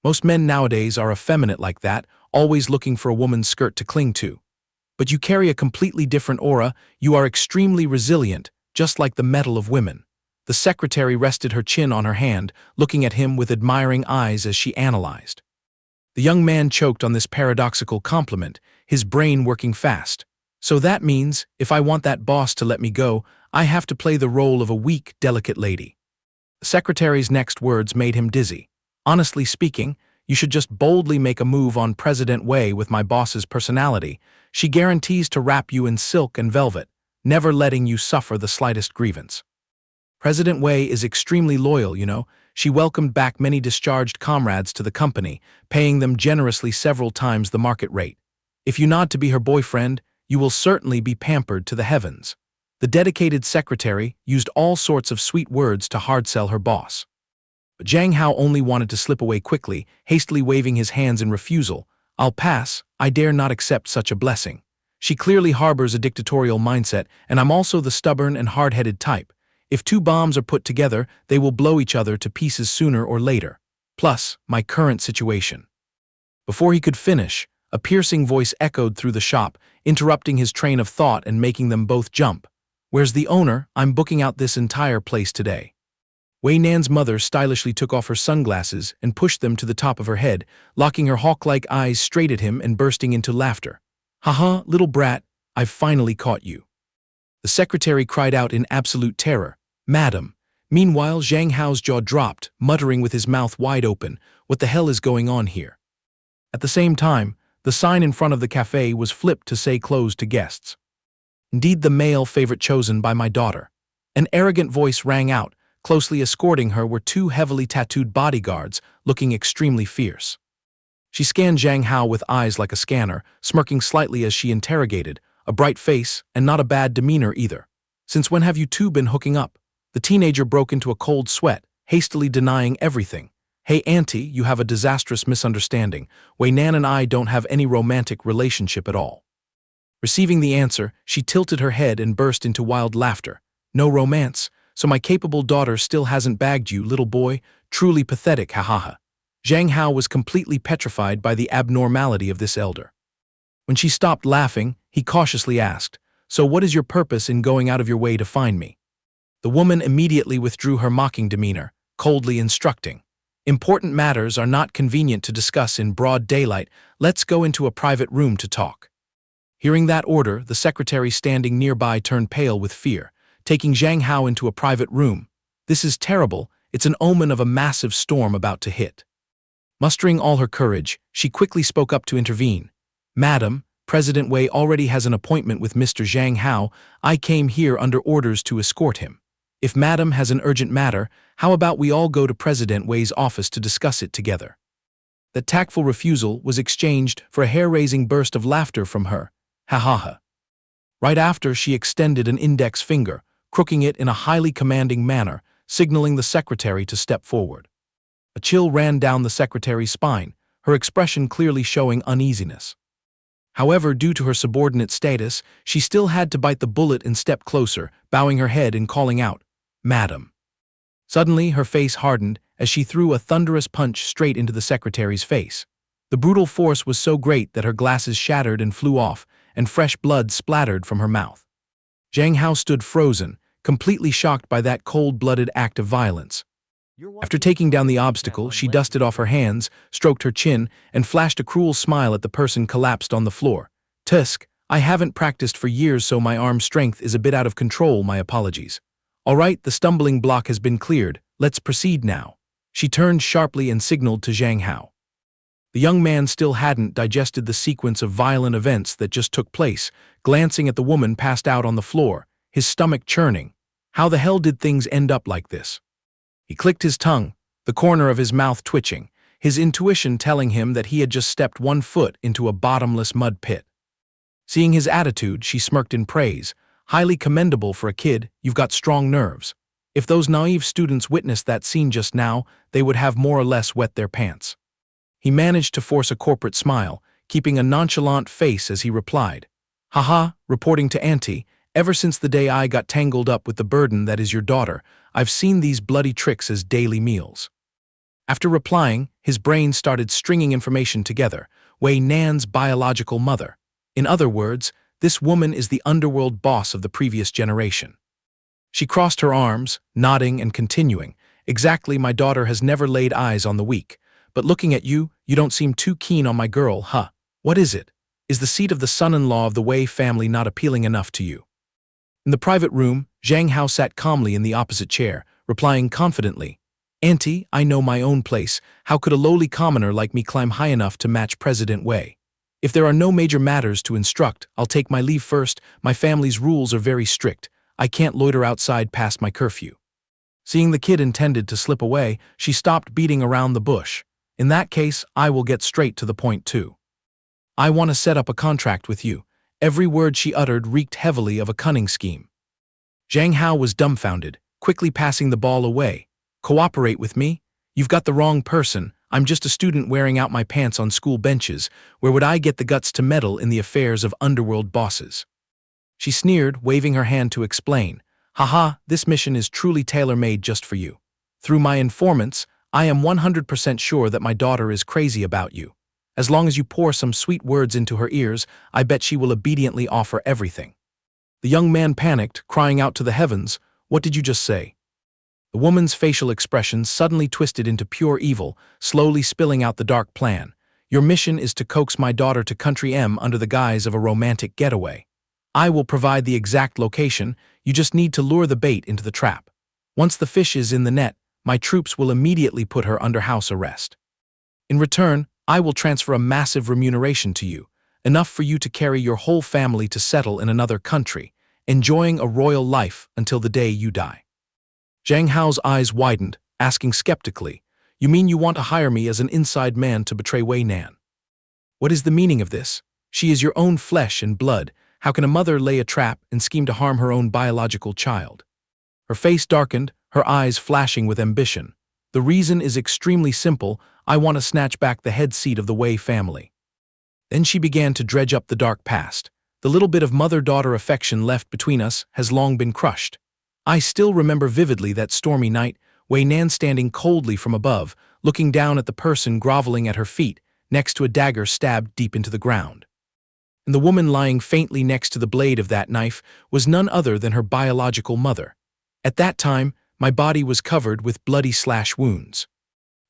Most men nowadays are effeminate like that, always looking for a woman's skirt to cling to. But you carry a completely different aura. You are extremely resilient, just like the metal of women." The secretary rested her chin on her hand, looking at him with admiring eyes as she analyzed. The young man choked on this paradoxical compliment, his brain working fast. "So that means, if I want that boss to let me go, I have to play the role of a weak, delicate lady." The secretary's next words made him dizzy. "Honestly speaking, you should just boldly make a move on President Wei with my boss's personality. She guarantees to wrap you in silk and velvet, never letting you suffer the slightest grievance. President Wei is extremely loyal, you know. She welcomed back many discharged comrades to the company, paying them generously several times the market rate. If you nod to be her boyfriend, you will certainly be pampered to the heavens." The dedicated secretary used all sorts of sweet words to hard sell her boss. But Zhang Hao only wanted to slip away quickly, hastily waving his hands in refusal. "I'll pass. I dare not accept such a blessing. She clearly harbors a dictatorial mindset, and I'm also the stubborn and hard-headed type. If two bombs are put together, they will blow each other to pieces sooner or later. Plus, my current situation." Before he could finish, a piercing voice echoed through the shop, interrupting his train of thought and making them both jump. "Where's the owner? I'm booking out this entire place today." Wei Nan's mother stylishly took off her sunglasses and pushed them to the top of her head, locking her hawk-like eyes straight at him and bursting into laughter. "Haha, little brat, I've finally caught you." The secretary cried out in absolute terror, "Madam." Meanwhile, Zhang Hao's jaw dropped, muttering with his mouth wide open, "What the hell is going on here?" At the same time, the sign in front of the cafe was flipped to say closed to guests. "Indeed, the male favorite chosen by my daughter." An arrogant voice rang out. Closely escorting her were two heavily tattooed bodyguards, looking extremely fierce. She scanned Zhang Hao with eyes like a scanner, smirking slightly as she interrogated, "A bright face, and not a bad demeanor either. Since when have you two been hooking up?" The teenager broke into a cold sweat, hastily denying everything. "Hey auntie, you have a disastrous misunderstanding. Wei Nan and I don't have any romantic relationship at all." Receiving the answer, she tilted her head and burst into wild laughter. "No romance? So my capable daughter still hasn't bagged you, little boy? Truly pathetic, ha ha ha." Zhang Hao was completely petrified by the abnormality of this elder. When she stopped laughing, he cautiously asked, "So what is your purpose in going out of your way to find me?" The woman immediately withdrew her mocking demeanor, coldly instructing, "Important matters are not convenient to discuss in broad daylight. Let's go into a private room to talk." Hearing that order, the secretary standing nearby turned pale with fear, taking Zhang Hao into a private room. "This is terrible. It's an omen of a massive storm about to hit." Mustering all her courage, she quickly spoke up to intervene. "Madam, President Wei already has an appointment with Mr. Zhang Hao. I came here under orders to escort him. If Madam has an urgent matter, how about we all go to President Wei's office to discuss it together?" That tactful refusal was exchanged for a hair-raising burst of laughter from her. Ha ha ha. Right after, she extended an index finger, crooking it in a highly commanding manner, signaling the secretary to step forward. A chill ran down the secretary's spine, her expression clearly showing uneasiness. However, due to her subordinate status, she still had to bite the bullet and step closer, bowing her head and calling out, "Madam." Suddenly, her face hardened as she threw a thunderous punch straight into the secretary's face. The brutal force was so great that her glasses shattered and flew off, and fresh blood splattered from her mouth. Zhang Hao stood frozen, completely shocked by that cold-blooded act of violence. After taking down the obstacle, she dusted off her hands, stroked her chin, and flashed a cruel smile at the person collapsed on the floor. "Tusk, I haven't practiced for years, so my arm strength is a bit out of control. My apologies. All right, the stumbling block has been cleared. Let's proceed now." She turned sharply and signaled to Zhang Hao. The young man still hadn't digested the sequence of violent events that just took place, glancing at the woman passed out on the floor, his stomach churning. How the hell did things end up like this? He clicked his tongue, the corner of his mouth twitching, his intuition telling him that he had just stepped one foot into a bottomless mud pit. Seeing his attitude, she smirked in praise. "Highly commendable for a kid, you've got strong nerves." If those naive students witnessed that scene just now, they would have more or less wet their pants. He managed to force a corporate smile, keeping a nonchalant face as he replied, "Haha, reporting to Auntie, ever since the day I got tangled up with the burden that is your daughter, I've seen these bloody tricks as daily meals." After replying, his brain started stringing information together. Wei Nan's biological mother. In other words, this woman is the underworld boss of the previous generation. She crossed her arms, nodding and continuing, "Exactly, my daughter has never laid eyes on the weak. But looking at you, you don't seem too keen on my girl, huh? What is it? Is the seat of the son-in-law of the Wei family not appealing enough to you?" In the private room, Zhang Hao sat calmly in the opposite chair, replying confidently, "Auntie, I know my own place. How could a lowly commoner like me climb high enough to match President Wei? If there are no major matters to instruct, I'll take my leave first. My family's rules are very strict. I can't loiter outside past my curfew." Seeing the kid intended to slip away, she stopped beating around the bush. "In that case, I will get straight to the point too. I want to set up a contract with you." Every word she uttered reeked heavily of a cunning scheme. Zhang Hao was dumbfounded, quickly passing the ball away. "Cooperate with me? You've got the wrong person. I'm just a student wearing out my pants on school benches. Where would I get the guts to meddle in the affairs of underworld bosses?" She sneered, waving her hand to explain. "Haha, this mission is truly tailor-made just for you. Through my informants, I am 100% sure that my daughter is crazy about you. As long as you pour some sweet words into her ears, I bet she will obediently offer everything." The young man panicked, crying out to the heavens, "What did you just say?" The woman's facial expression suddenly twisted into pure evil, slowly spilling out the dark plan. "Your mission is to coax my daughter to Country M under the guise of a romantic getaway. I will provide the exact location, you just need to lure the bait into the trap. Once the fish is in the net, my troops will immediately put her under house arrest. In return, I will transfer a massive remuneration to you, enough for you to carry your whole family to settle in another country, enjoying a royal life until the day you die." Zhang Hao's eyes widened, asking skeptically, "You mean you want to hire me as an inside man to betray Wei Nan? What is the meaning of this? She is your own flesh and blood. How can a mother lay a trap and scheme to harm her own biological child?" Her face darkened, her eyes flashing with ambition. "The reason is extremely simple. I want to snatch back the head seat of the Wei family." Then she began to dredge up the dark past. "The little bit of mother-daughter affection left between us has long been crushed. I still remember vividly that stormy night, Wei Nan standing coldly from above, looking down at the person groveling at her feet, next to a dagger stabbed deep into the ground. And the woman lying faintly next to the blade of that knife was none other than her biological mother. At that time, my body was covered with bloody slash wounds.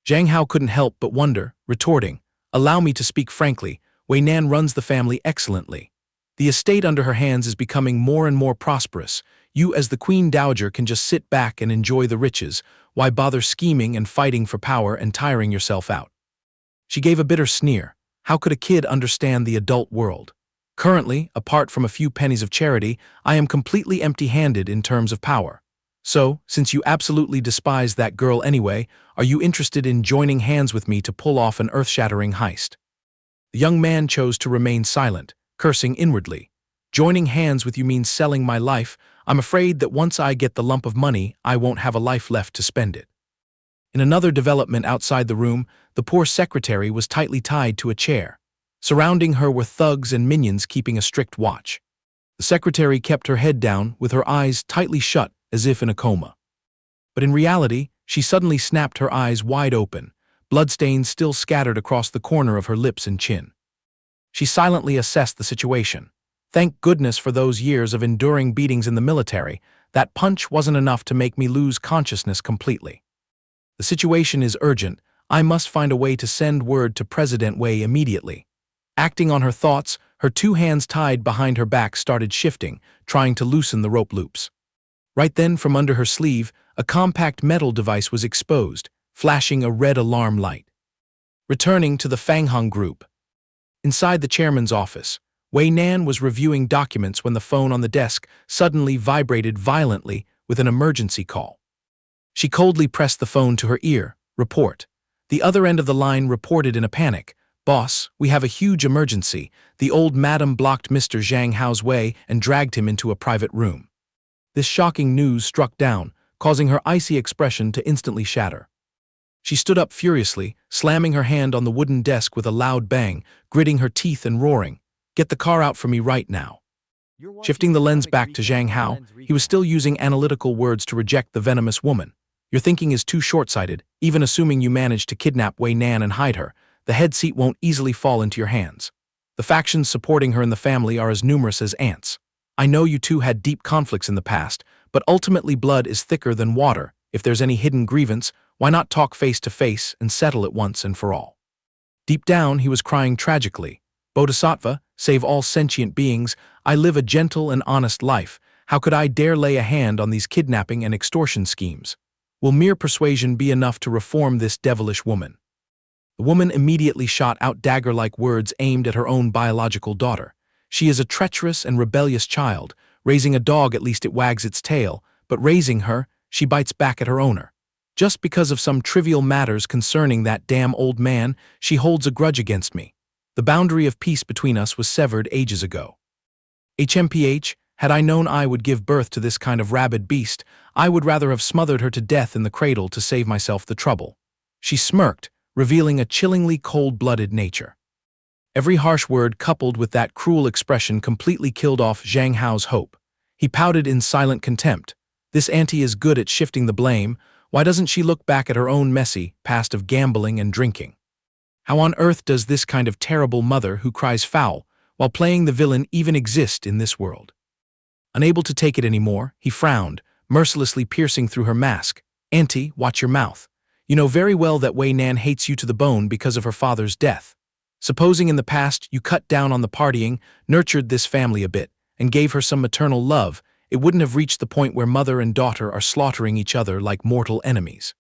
Zhang Hao couldn't help but wonder, retorting, "Allow me to speak frankly, Wei Nan runs the family excellently. The estate under her hands is becoming more and more prosperous. You as the Queen Dowager can just sit back and enjoy the riches. Why bother scheming and fighting for power and tiring yourself out?" She gave a bitter sneer. How could a kid understand the adult world? Currently, apart from a few pennies of charity, I am completely empty-handed in terms of power. So, since you absolutely despise that girl anyway, are you interested in joining hands with me to pull off an earth-shattering heist? The young man chose to remain silent, cursing inwardly. Joining hands with you means selling my life. I'm afraid that once I get the lump of money, I won't have a life left to spend it. In another development outside the room, the poor secretary was tightly tied to a chair. Surrounding her were thugs and minions keeping a strict watch. The secretary kept her head down, with her eyes tightly shut, as if in a coma. But in reality, she suddenly snapped her eyes wide open, bloodstains still scattered across the corner of her lips and chin. She silently assessed the situation. Thank goodness for those years of enduring beatings in the military. That punch wasn't enough to make me lose consciousness completely. The situation is urgent. I must find a way to send word to President Wei immediately. Acting on her thoughts, her two hands tied behind her back started shifting, trying to loosen the rope loops. Right then, from under her sleeve, a compact metal device was exposed, flashing a red alarm light. Returning to the Fanghong group. Inside the chairman's office, Wei Nan was reviewing documents when the phone on the desk suddenly vibrated violently with an emergency call. She coldly pressed the phone to her ear. Report. The other end of the line reported in a panic. "Boss, we have a huge emergency. The old madam blocked Mr. Zhang Hao's way and dragged him into a private room." This shocking news struck down, causing her icy expression to instantly shatter. She stood up furiously, slamming her hand on the wooden desk with a loud bang, gritting her teeth and roaring, "Get the car out for me right now." Shifting the lens back to Zhang Hao, he was still using analytical words to reject the venomous woman. "Your thinking is too short-sighted. Even assuming you managed to kidnap Wei Nan and hide her, the head seat won't easily fall into your hands. The factions supporting her in the family are as numerous as ants. I know you two had deep conflicts in the past, but ultimately blood is thicker than water. If there's any hidden grievance, why not talk face to face and settle it once and for all?" Deep down, he was crying tragically. "Bodhisattva, save all sentient beings, I live a gentle and honest life. How could I dare lay a hand on these kidnapping and extortion schemes? Will mere persuasion be enough to reform this devilish woman?" The woman immediately shot out dagger-like words aimed at her own biological daughter. "She is a treacherous and rebellious child. Raising a dog, at least it wags its tail, but raising her, she bites back at her owner. Just because of some trivial matters concerning that damn old man, she holds a grudge against me. The boundary of peace between us was severed ages ago. HMPH, had I known I would give birth to this kind of rabid beast, I would rather have smothered her to death in the cradle to save myself the trouble." She smirked, revealing a chillingly cold-blooded nature. Every harsh word coupled with that cruel expression completely killed off Zhang Hao's hope. He pouted in silent contempt. This auntie is good at shifting the blame. Why doesn't she look back at her own messy past of gambling and drinking? How on earth does this kind of terrible mother who cries foul while playing the villain even exist in this world? Unable to take it anymore, he frowned, mercilessly piercing through her mask. "Auntie, watch your mouth. You know very well that Wei Nan hates you to the bone because of her father's death. Supposing in the past you cut down on the partying, nurtured this family a bit, and gave her some maternal love, it wouldn't have reached the point where mother and daughter are slaughtering each other like mortal enemies.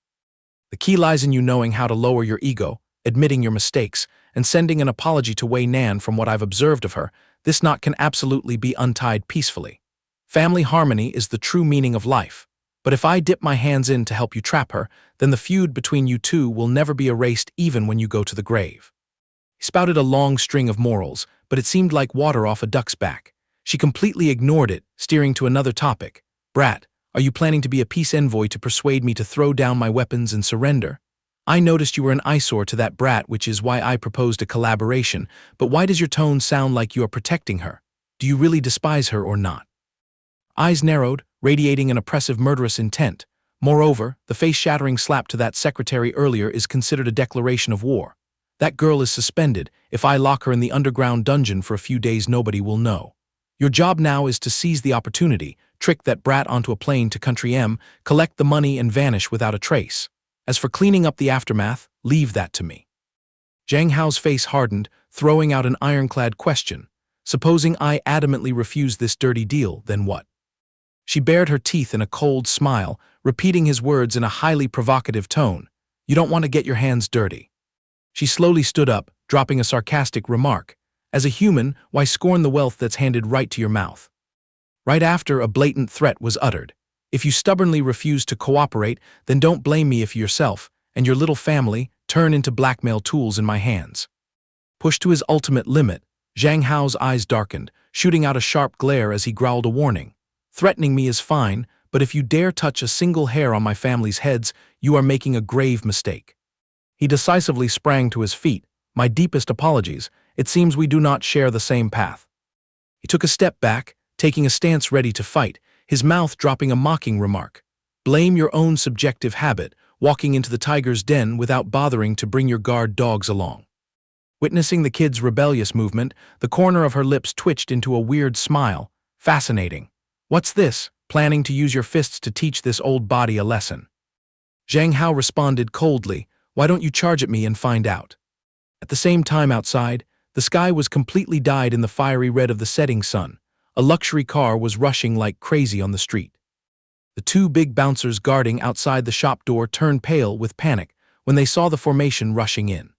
The key lies in you knowing how to lower your ego, admitting your mistakes, and sending an apology to Wei Nan. From what I've observed of her, this knot can absolutely be untied peacefully. Family harmony is the true meaning of life. But if I dip my hands in to help you trap her, then the feud between you two will never be erased even when you go to the grave." He spouted a long string of morals, but it seemed like water off a duck's back. She completely ignored it, steering to another topic. "Brat, are you planning to be a peace envoy to persuade me to throw down my weapons and surrender? I noticed you were an eyesore to that brat, which is why I proposed a collaboration, but why does your tone sound like you are protecting her? Do you really despise her or not?" Eyes narrowed, radiating an oppressive murderous intent. Moreover, the face-shattering slap to that secretary earlier is considered a declaration of war. That girl is suspended. If I lock her in the underground dungeon for a few days, nobody will know. Your job now is to seize the opportunity, trick that brat onto a plane to Country M, collect the money and vanish without a trace. As for cleaning up the aftermath, leave that to me." Zhang Hao's face hardened, throwing out an ironclad question. Supposing I adamantly refuse this dirty deal, then what? She bared her teeth in a cold smile, repeating his words in a highly provocative tone. "You don't want to get your hands dirty." She slowly stood up, dropping a sarcastic remark. "As a human, why scorn the wealth that's handed right to your mouth?" Right after, a blatant threat was uttered. "If you stubbornly refuse to cooperate, then don't blame me if you yourself and your little family turn into blackmail tools in my hands." Pushed to his ultimate limit, Zhang Hao's eyes darkened, shooting out a sharp glare as he growled a warning. "Threatening me is fine, but if you dare touch a single hair on my family's heads, you are making a grave mistake." He decisively sprang to his feet. "My deepest apologies. It seems we do not share the same path." He took a step back, taking a stance ready to fight, his mouth dropping a mocking remark. "Blame your own subjective habit, walking into the tiger's den without bothering to bring your guard dogs along." Witnessing the kid's rebellious movement, the corner of her lips twitched into a weird smile. "Fascinating. What's this, planning to use your fists to teach this old body a lesson?" Zhang Hao responded coldly. "Why don't you charge at me and find out?" At the same time outside, the sky was completely dyed in the fiery red of the setting sun. A luxury car was rushing like crazy on the street. The two big bouncers guarding outside the shop door turned pale with panic when they saw the formation rushing in.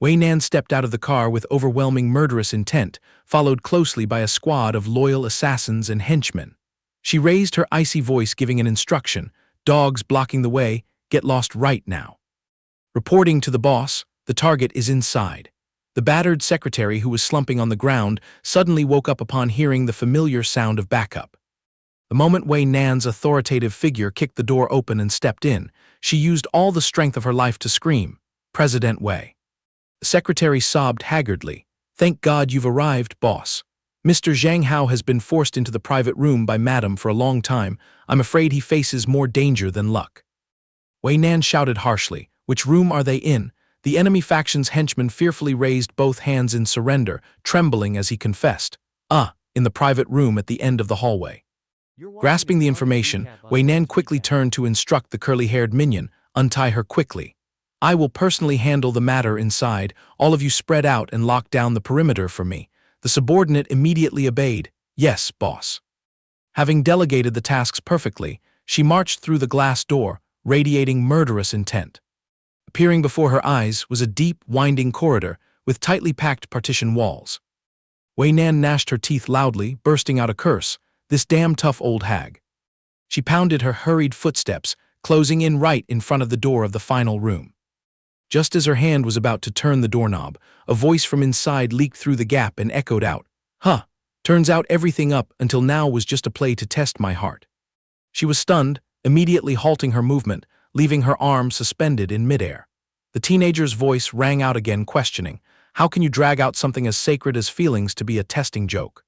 Wei Nan stepped out of the car with overwhelming murderous intent, followed closely by a squad of loyal assassins and henchmen. She raised her icy voice giving an instruction. "Dogs blocking the way, get lost right now." Reporting to the boss, "The target is inside." The battered secretary, who was slumping on the ground, suddenly woke up upon hearing the familiar sound of backup. The moment Wei Nan's authoritative figure kicked the door open and stepped in, she used all the strength of her life to scream, "President Wei." The secretary sobbed haggardly. "Thank God you've arrived, boss. Mr. Zhang Hao has been forced into the private room by Madam for a long time. I'm afraid he faces more danger than luck." Wei Nan shouted harshly, "Which room are they in?" The enemy faction's henchman fearfully raised both hands in surrender, trembling as he confessed. In the private room at the end of the hallway." Grasping the information, Wei Nan quickly turned to instruct the curly-haired minion, "Untie her quickly. I will personally handle the matter inside. All of you spread out and lock down the perimeter for me." The subordinate immediately obeyed. "Yes, boss." Having delegated the tasks perfectly, she marched through the glass door, radiating murderous intent. Appearing before her eyes was a deep, winding corridor with tightly packed partition walls. Wei Nan gnashed her teeth loudly, bursting out a curse. "This damn tough old hag." She pounded her hurried footsteps, closing in right in front of the door of the final room. Just as her hand was about to turn the doorknob, a voice from inside leaked through the gap and echoed out, Turns out everything up until now was just a play to test my heart." She was stunned, immediately halting her movement, leaving her arm suspended in midair. The teenager's voice rang out again, questioning, "How can you drag out something as sacred as feelings to be a testing joke?"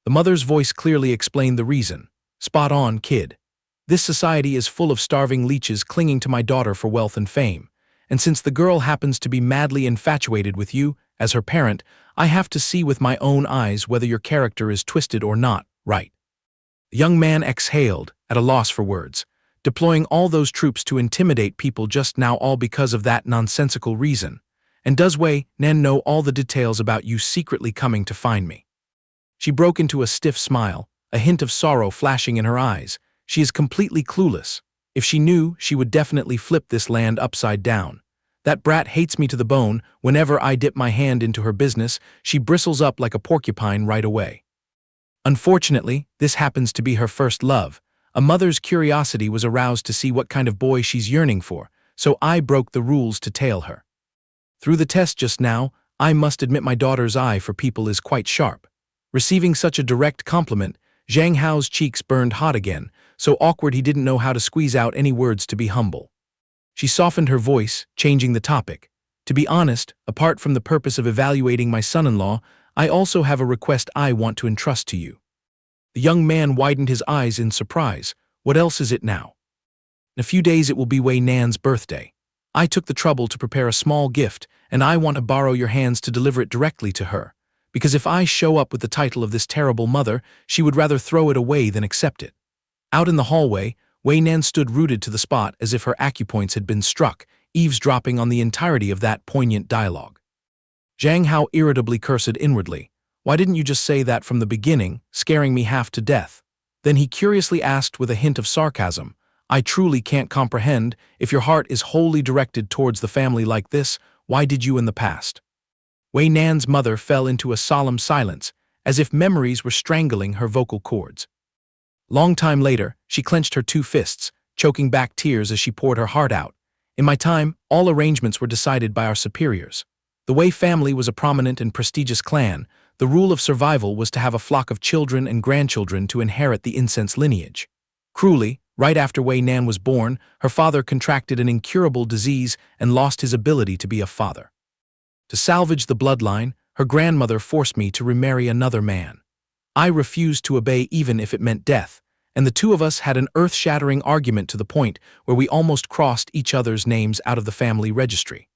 The mother's voice clearly explained the reason. "Spot on, kid. This society is full of starving leeches clinging to my daughter for wealth and fame. And since the girl happens to be madly infatuated with you, as her parent, I have to see with my own eyes whether your character is twisted or not, right?" The young man exhaled, at a loss for words. "Deploying all those troops to intimidate people just now, all because of that nonsensical reason. And does Wei Nan know all the details about you secretly coming to find me?" She broke into a stiff smile, a hint of sorrow flashing in her eyes. "She is completely clueless. If she knew, she would definitely flip this land upside down. That brat hates me to the bone. Whenever I dip my hand into her business, she bristles up like a porcupine right away. Unfortunately, this happens to be her first love. A mother's curiosity was aroused to see what kind of boy she's yearning for, so I broke the rules to tail her. Through the test just now, I must admit my daughter's eye for people is quite sharp." Receiving such a direct compliment, Zhang Hao's cheeks burned hot again, so awkward he didn't know how to squeeze out any words to be humble. She softened her voice, changing the topic. "To be honest, apart from the purpose of evaluating my son-in-law, I also have a request I want to entrust to you." The young man widened his eyes in surprise. "What else is it now?" "In a few days it will be Wei Nan's birthday. I took the trouble to prepare a small gift, and I want to borrow your hands to deliver it directly to her. Because if I show up with the title of this terrible mother, she would rather throw it away than accept it." Out in the hallway, Wei Nan stood rooted to the spot as if her acupoints had been struck, eavesdropping on the entirety of that poignant dialogue. Zhang Hao irritably cursed inwardly. "Why didn't you just say that from the beginning, scaring me half to death?" Then he curiously asked with a hint of sarcasm, "I truly can't comprehend, if your heart is wholly directed towards the family like this, why did you in the past?" Wei Nan's mother fell into a solemn silence, as if memories were strangling her vocal cords. Long time later, she clenched her two fists, choking back tears as she poured her heart out. "In my time, all arrangements were decided by our superiors. The Wei family was a prominent and prestigious clan. The rule of survival was to have a flock of children and grandchildren to inherit the incense lineage. Cruelly, right after Wei Nan was born, her father contracted an incurable disease and lost his ability to be a father. To salvage the bloodline, her grandmother forced me to remarry another man. I refused to obey even if it meant death, and the two of us had an earth-shattering argument to the point where we almost crossed each other's names out of the family registry.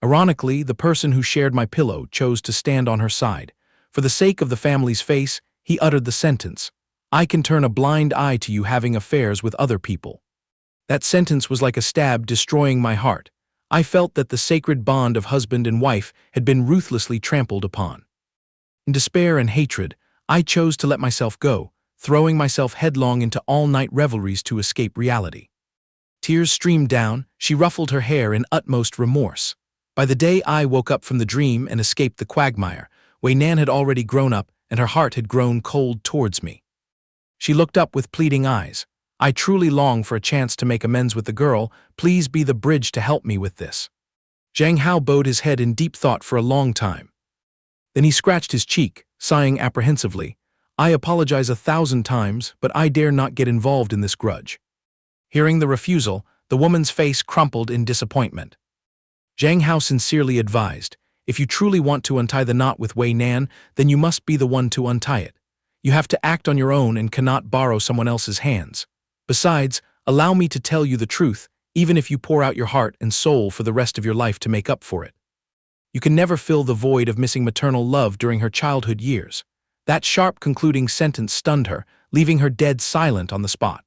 Ironically, the person who shared my pillow chose to stand on her side. For the sake of the family's face, he uttered the sentence, 'I can turn a blind eye to you having affairs with other people.' That sentence was like a stab destroying my heart. I felt that the sacred bond of husband and wife had been ruthlessly trampled upon. In despair and hatred, I chose to let myself go, throwing myself headlong into all-night revelries to escape reality." Tears streamed down, she ruffled her hair in utmost remorse. By the day I woke up from the dream and escaped the quagmire, Wei Nan had already grown up and her heart had grown cold towards me. She looked up with pleading eyes. "I truly long for a chance to make amends with the girl. Please be the bridge to help me with this." Zhang Hao bowed his head in deep thought for a long time. Then he scratched his cheek, sighing apprehensively. "I apologize 1,000 times, but I dare not get involved in this grudge." Hearing the refusal, the woman's face crumpled in disappointment. Zhang Hao sincerely advised, "If you truly want to untie the knot with Wei Nan, then you must be the one to untie it. You have to act on your own and cannot borrow someone else's hands. Besides, allow me to tell you the truth, even if you pour out your heart and soul for the rest of your life to make up for it. You can never fill the void of missing maternal love during her childhood years." That sharp concluding sentence stunned her, leaving her dead silent on the spot.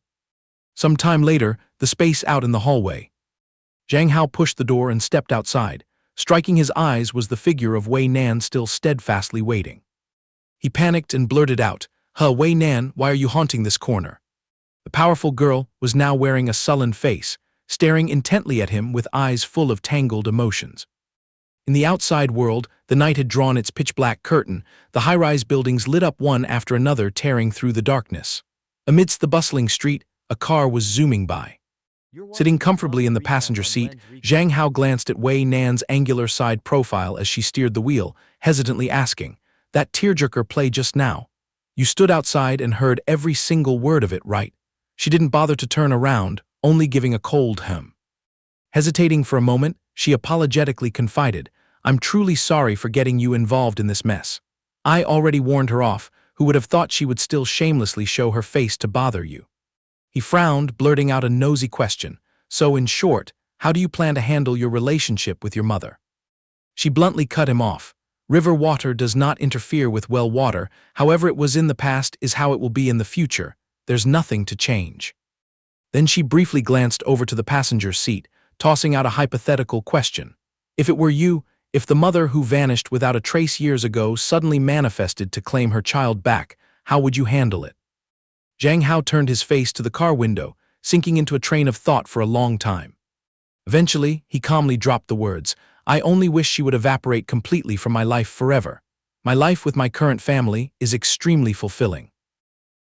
Some time later, the space out in the hallway. Zhang Hao pushed the door and stepped outside. Striking his eyes was the figure of Wei Nan still steadfastly waiting. He panicked and blurted out, Wei Nan, why are you haunting this corner?" The powerful girl was now wearing a sullen face, staring intently at him with eyes full of tangled emotions. In the outside world, the night had drawn its pitch-black curtain, the high-rise buildings lit up one after another tearing through the darkness. Amidst the bustling street, a car was zooming by. Sitting comfortably in the passenger seat, Zhang Hao glanced at Wei Nan's angular side profile as she steered the wheel, hesitantly asking, "That tearjerker play just now? You stood outside and heard every single word of it, right?" She didn't bother to turn around, only giving a cold hem. Hesitating for a moment, she apologetically confided, "I'm truly sorry for getting you involved in this mess. I already warned her off, who would have thought she would still shamelessly show her face to bother you." He frowned, blurting out a nosy question. "So in short, how do you plan to handle your relationship with your mother?" She bluntly cut him off. "River water does not interfere with well water, however it was in the past is how it will be in the future. There's nothing to change." Then she briefly glanced over to the passenger seat, tossing out a hypothetical question. "If it were you, if the mother who vanished without a trace years ago suddenly manifested to claim her child back, how would you handle it?" Zhang Hao turned his face to the car window, sinking into a train of thought for a long time. Eventually, he calmly dropped the words, "I only wish she would evaporate completely from my life forever. My life with my current family is extremely fulfilling."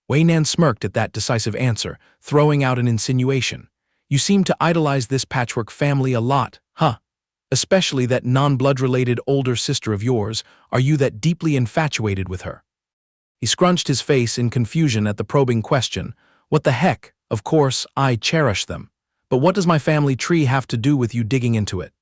Wei Nan smirked at that decisive answer, throwing out an insinuation. "You seem to idolize this patchwork family a lot, huh? Especially that non-blood-related older sister of yours. Are you that deeply infatuated with her?" He scrunched his face in confusion at the probing question. "What the heck? Of course, I cherish them. But what does my family tree have to do with you digging into it?"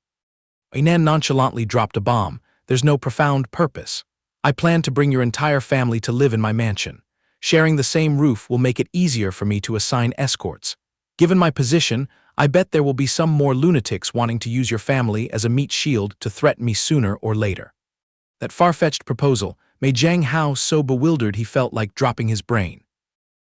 Wei Nan nonchalantly dropped a bomb. "There's no profound purpose. I plan to bring your entire family to live in my mansion. Sharing the same roof will make it easier for me to assign escorts. Given my position, I bet there will be some more lunatics wanting to use your family as a meat shield to threaten me sooner or later. That far-fetched proposal made Zhang Hao so bewildered he felt like dropping his brain.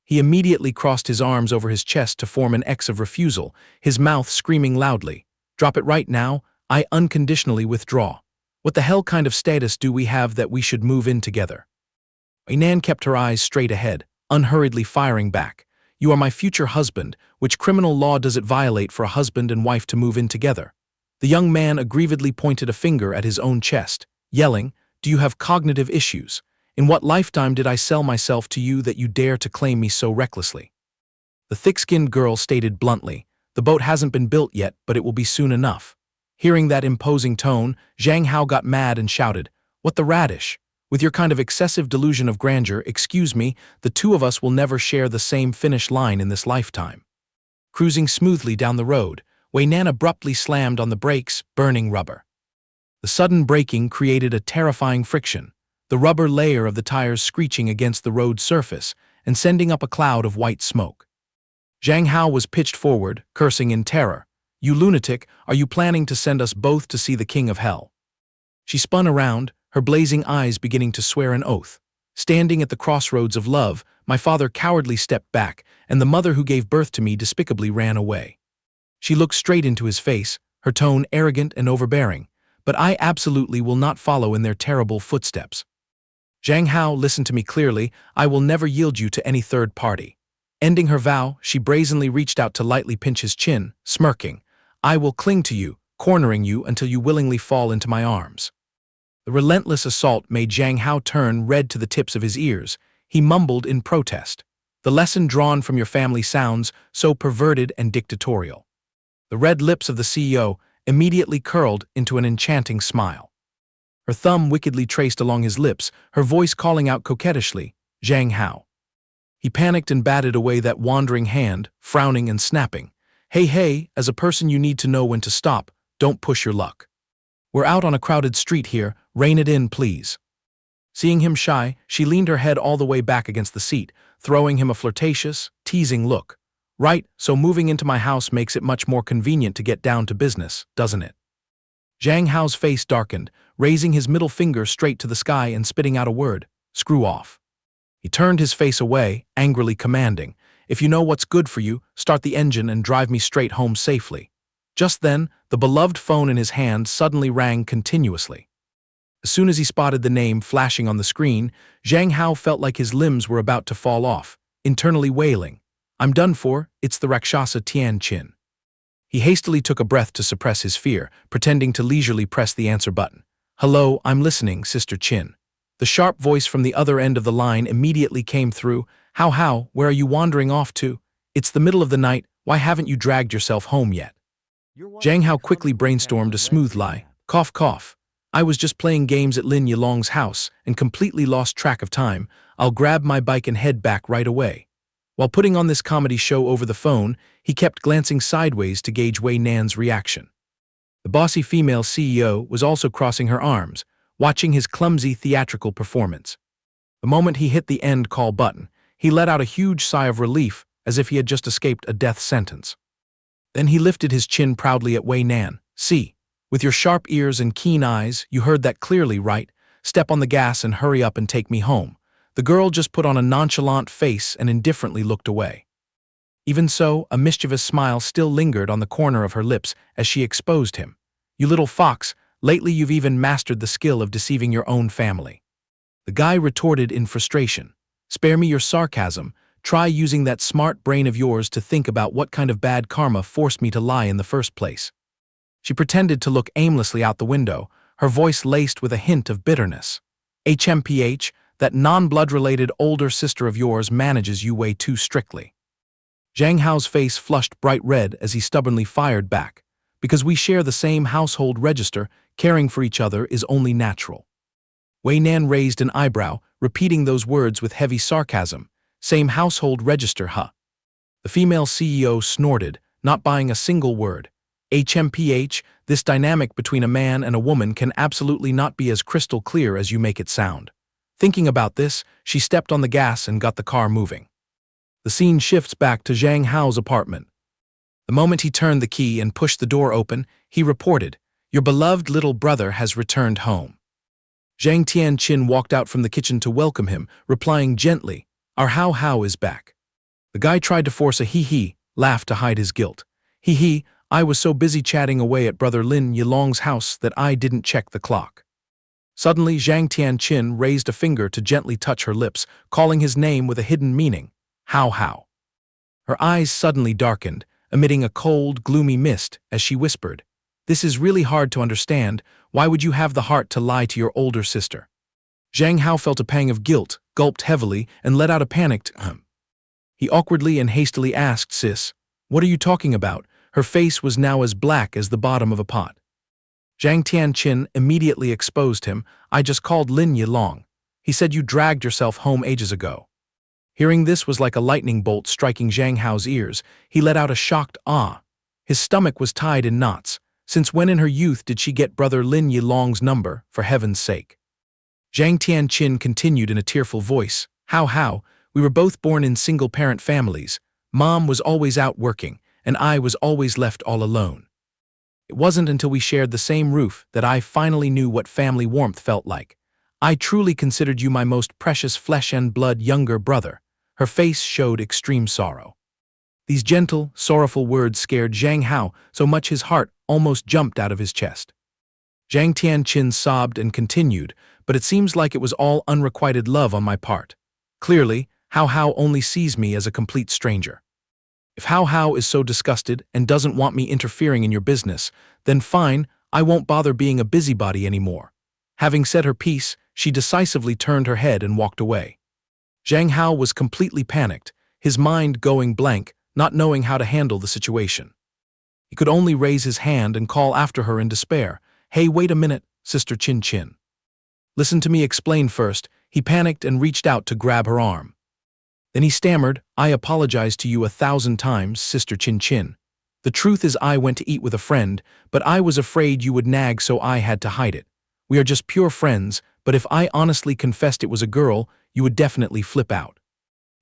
He immediately crossed his arms over his chest to form an X of refusal, his mouth screaming loudly, "Drop it right now, I unconditionally withdraw. What the hell kind of status do we have that we should move in together?" Nan kept her eyes straight ahead, unhurriedly firing back. "You are my future husband. Which criminal law does it violate for a husband and wife to move in together?" The young man aggrievedly pointed a finger at his own chest, yelling, "Do you have cognitive issues? In what lifetime did I sell myself to you that you dare to claim me so recklessly?" The thick-skinned girl stated bluntly, "The boat hasn't been built yet, but it will be soon enough." Hearing that imposing tone, Zhang Hao got mad and shouted, "What the radish? With your kind of excessive delusion of grandeur, excuse me, the two of us will never share the same finish line in this lifetime." Cruising smoothly down the road, Wei Nan abruptly slammed on the brakes, burning rubber. The sudden braking created a terrifying friction, the rubber layer of the tires screeching against the road surface and sending up a cloud of white smoke. Zhang Hao was pitched forward, cursing in terror. "You lunatic, are you planning to send us both to see the king of hell?" She spun around, her blazing eyes beginning to swear an oath. "Standing at the crossroads of love, my father cowardly stepped back, and the mother who gave birth to me despicably ran away." She looked straight into his face, her tone arrogant and overbearing. "But I absolutely will not follow in their terrible footsteps. Zhang Hao, listen to me clearly, I will never yield you to any third party." Ending her vow, she brazenly reached out to lightly pinch his chin, smirking, "I will cling to you, cornering you until you willingly fall into my arms." The relentless assault made Zhang Hao turn red to the tips of his ears. He mumbled in protest, "The lesson drawn from your family sounds so perverted and dictatorial." The red lips of the CEO immediately curled into an enchanting smile. Her thumb wickedly traced along his lips, her voice calling out coquettishly, "Zhang Hao." He panicked and batted away that wandering hand, frowning and snapping, Hey, as a person you need to know when to stop, don't push your luck. We're out on a crowded street here, rein it in please." Seeing him shy, she leaned her head all the way back against the seat, throwing him a flirtatious, teasing look. "Right, so moving into my house makes it much more convenient to get down to business, doesn't it?" Zhang Hao's face darkened, raising his middle finger straight to the sky and spitting out a word, "Screw off." He turned his face away, angrily commanding, "If you know what's good for you, start the engine and drive me straight home safely." Just then, the beloved phone in his hand suddenly rang continuously. As soon as he spotted the name flashing on the screen, Zhang Hao felt like his limbs were about to fall off, internally wailing, "I'm done for, it's the Rakshasa Tian Qin." He hastily took a breath to suppress his fear, pretending to leisurely press the answer button. "Hello, I'm listening, Sister Qin." The sharp voice from the other end of the line immediately came through. How, where are you wandering off to? It's the middle of the night, why haven't you dragged yourself home yet?" Zhang Hao quickly brainstormed a smooth lie. Cough, cough. "I was just playing games at Lin Yilong's house and completely lost track of time. I'll grab my bike and head back right away." While putting on this comedy show over the phone, he kept glancing sideways to gauge Wei Nan's reaction. The bossy female CEO was also crossing her arms, watching his clumsy theatrical performance. The moment he hit the end call button, he let out a huge sigh of relief, as if he had just escaped a death sentence. Then he lifted his chin proudly at Wei Nan. "See, with your sharp ears and keen eyes, you heard that clearly, right? Step on the gas and hurry up and take me home." The girl just put on a nonchalant face and indifferently looked away. Even so, a mischievous smile still lingered on the corner of her lips as she exposed him. "You little fox, lately you've even mastered the skill of deceiving your own family." The guy retorted in frustration, "Spare me your sarcasm. Try using that smart brain of yours to think about what kind of bad karma forced me to lie in the first place." She pretended to look aimlessly out the window, her voice laced with a hint of bitterness. "HMPH, that non-blood-related older sister of yours manages you way too strictly." Zhang Hao's face flushed bright red as he stubbornly fired back. "Because we share the same household register, caring for each other is only natural." Wei Nan raised an eyebrow, repeating those words with heavy sarcasm. "Same household register, huh?" The female CEO snorted, not buying a single word. "HMPH, this dynamic between a man and a woman can absolutely not be as crystal clear as you make it sound." Thinking about this, she stepped on the gas and got the car moving. The scene shifts back to Zhang Hao's apartment. The moment he turned the key and pushed the door open, he reported, "Your beloved little brother has returned home." Zhang Tianqin walked out from the kitchen to welcome him, replying gently, "Our Hao Hao is back." The guy tried to force a hee-hee laugh to hide his guilt. "Hee-hee, I was so busy chatting away at Brother Lin Yilong's house that I didn't check the clock." Suddenly, Zhang Tianqin raised a finger to gently touch her lips, calling his name with a hidden meaning, Hao Hao. Her eyes suddenly darkened, emitting a cold, gloomy mist as she whispered, "This is really hard to understand. Why would you have the heart to lie to your older sister?" Zhang Hao felt a pang of guilt, gulped heavily, and let out a panicked ahem. He awkwardly and hastily asked, "Sis, what are you talking about?" Her face was now as black as the bottom of a pot. Zhang Tianqin immediately exposed him. "I just called Lin Yilong. He said you dragged yourself home ages ago." Hearing this was like a lightning bolt striking Zhang Hao's ears. He let out a shocked "ah." His stomach was tied in knots. Since when in her youth did she get Brother Lin Yilong's number, for heaven's sake? Zhang Tianqin continued in a tearful voice, "Hao Hao, we were both born in single-parent families. Mom was always out working, and I was always left all alone. It wasn't until we shared the same roof that I finally knew what family warmth felt like. I truly considered you my most precious flesh and blood younger brother." Her face showed extreme sorrow. These gentle, sorrowful words scared Zhang Hao so much his heart almost jumped out of his chest. Zhang Tianqin sobbed and continued, "But it seems like it was all unrequited love on my part. Clearly, Hao Hao only sees me as a complete stranger. If Hao Hao is so disgusted and doesn't want me interfering in your business, then fine, I won't bother being a busybody anymore." Having said her piece, she decisively turned her head and walked away. Zhang Hao was completely panicked, his mind going blank, not knowing how to handle the situation. He could only raise his hand and call after her in despair, "Hey, wait a minute, Sister Chin Chin. Listen to me explain first." He panicked and reached out to grab her arm. Then he stammered, "I apologize to you 1,000 times, Sister Chin Chin. The truth is I went to eat with a friend, but I was afraid you would nag so I had to hide it. We are just pure friends, but if I honestly confessed it was a girl, you would definitely flip out."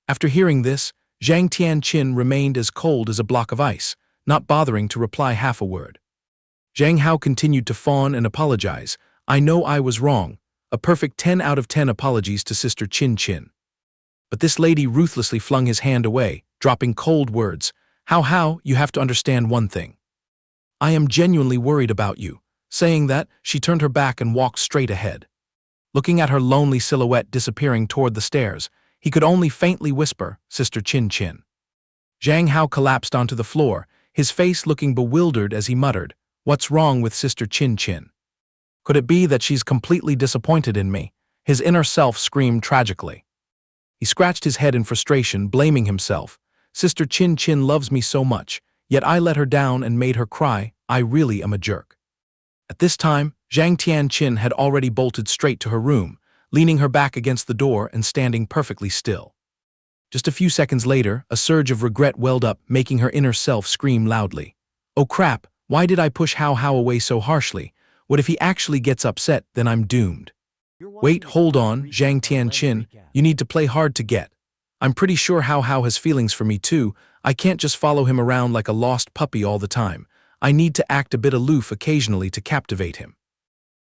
After hearing this, Zhang Tianqin remained as cold as a block of ice, not bothering to reply half a word. Zhang Hao continued to fawn and apologize. "I know I was wrong. A perfect 10 out of 10 apologies to Sister Chin Chin." But this lady ruthlessly flung his hand away, dropping cold words. "Hao Hao, you have to understand one thing. I am genuinely worried about you." Saying that, she turned her back and walked straight ahead. Looking at her lonely silhouette disappearing toward the stairs, he could only faintly whisper, "Sister Chin Chin." Zhang Hao collapsed onto the floor, his face looking bewildered as he muttered, "What's wrong with Sister Chin Chin? Could it be that she's completely disappointed in me?" His inner self screamed tragically. He scratched his head in frustration, blaming himself. "Sister Chin Chin loves me so much, yet I let her down and made her cry. I really am a jerk." At this time, Zhang Tianqin had already bolted straight to her room, leaning her back against the door and standing perfectly still. Just a few seconds later, a surge of regret welled up, making her inner self scream loudly. "Oh crap, why did I push Hao Hao away so harshly? What if he actually gets upset, then I'm doomed." "Wait, hold on, Zhang Tianqin, you need to play hard to get. I'm pretty sure Hao Hao has feelings for me too. I can't just follow him around like a lost puppy all the time. I need to act a bit aloof occasionally to captivate him."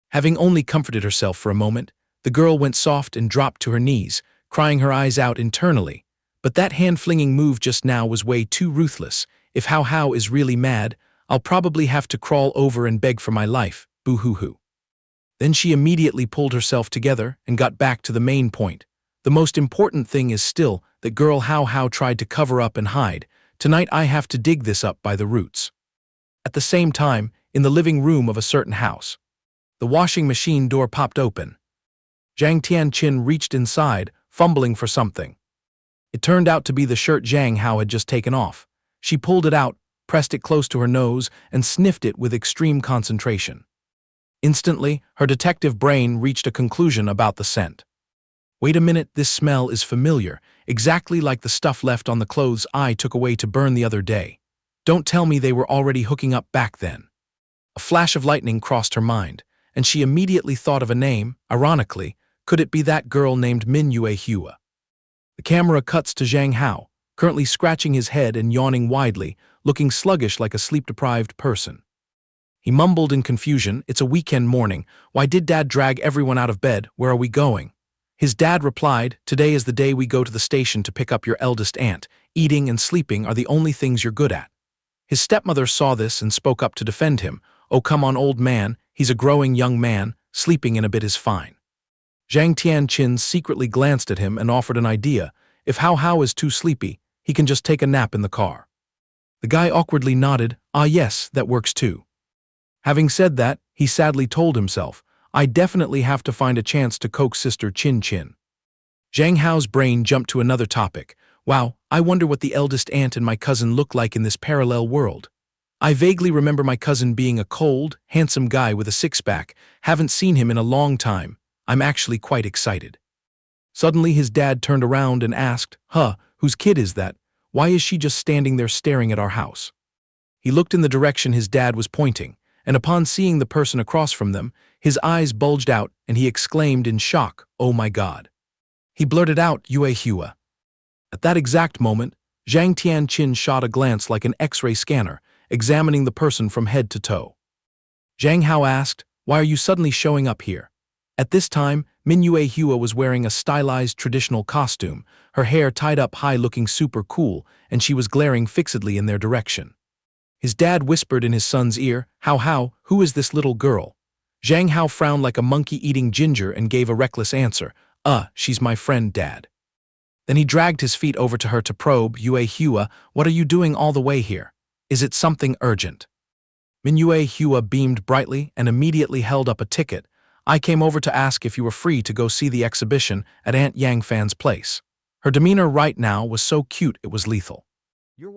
Having only comforted herself for a moment, the girl went soft and dropped to her knees, crying her eyes out internally. But that hand-flinging move just now was way too ruthless. If Hao Hao is really mad, I'll probably have to crawl over and beg for my life, boo-hoo-hoo. Then she immediately pulled herself together and got back to the main point. The most important thing is still that girl Hao Hao tried to cover up and hide. Tonight I have to dig this up by the roots. At the same time, in the living room of a certain house, the washing machine door popped open. Zhang Tianqin reached inside, fumbling for something. It turned out to be the shirt Zhang Hao had just taken off. She pulled it out, pressed it close to her nose, and sniffed it with extreme concentration. Instantly, her detective brain reached a conclusion about the scent. "Wait a minute, this smell is familiar, exactly like the stuff left on the clothes I took away to burn the other day. Don't tell me they were already hooking up back then." A flash of lightning crossed her mind, and she immediately thought of a name. Ironically, could it be that girl named Minhwa Hua? The camera cuts to Zhang Hao, currently scratching his head and yawning widely, looking sluggish like a sleep-deprived person. He mumbled in confusion, "It's a weekend morning. Why did Dad drag everyone out of bed? Where are we going?" His dad replied, "Today is the day we go to the station to pick up your eldest aunt. Eating and sleeping are the only things you're good at." His stepmother saw this and spoke up to defend him. "Oh, come on, old man. He's a growing young man. Sleeping in a bit is fine." Zhang Tianqin secretly glanced at him and offered an idea. "If Hao Hao is too sleepy, he can just take a nap in the car." The guy awkwardly nodded. "Ah yes, that works too." Having said that, he sadly told himself, "I definitely have to find a chance to coax Sister Chin Chin." Zhang Hao's brain jumped to another topic. "Wow, I wonder what the eldest aunt and my cousin look like in this parallel world. I vaguely remember my cousin being a cold, handsome guy with a six-pack. Haven't seen him in a long time. I'm actually quite excited." Suddenly his dad turned around and asked, "Whose kid is that? Why is she just standing there staring at our house?" He looked in the direction his dad was pointing, and upon seeing the person across from them, his eyes bulged out and he exclaimed in shock, "Oh my God." He blurted out, "Yue Hua." At that exact moment, Zhang Tianqin shot a glance like an X-ray scanner, examining the person from head to toe. Zhang Hao asked, "Why are you suddenly showing up here?" At this time, Min Yue Hua was wearing a stylized traditional costume, her hair tied up high looking super cool, and she was glaring fixedly in their direction. His dad whispered in his son's ear, "Hao Hao, who is this little girl?" Zhang Hao frowned like a monkey eating ginger and gave a reckless answer, She's my friend, Dad." Then he dragged his feet over to her to probe, "Yue Hua, what are you doing all the way here? Is it something urgent?" Min Yue Hua beamed brightly and immediately held up a ticket. "I came over to ask if you were free to go see the exhibition at Aunt Yang Fan's place." Her demeanor right now was so cute it was lethal.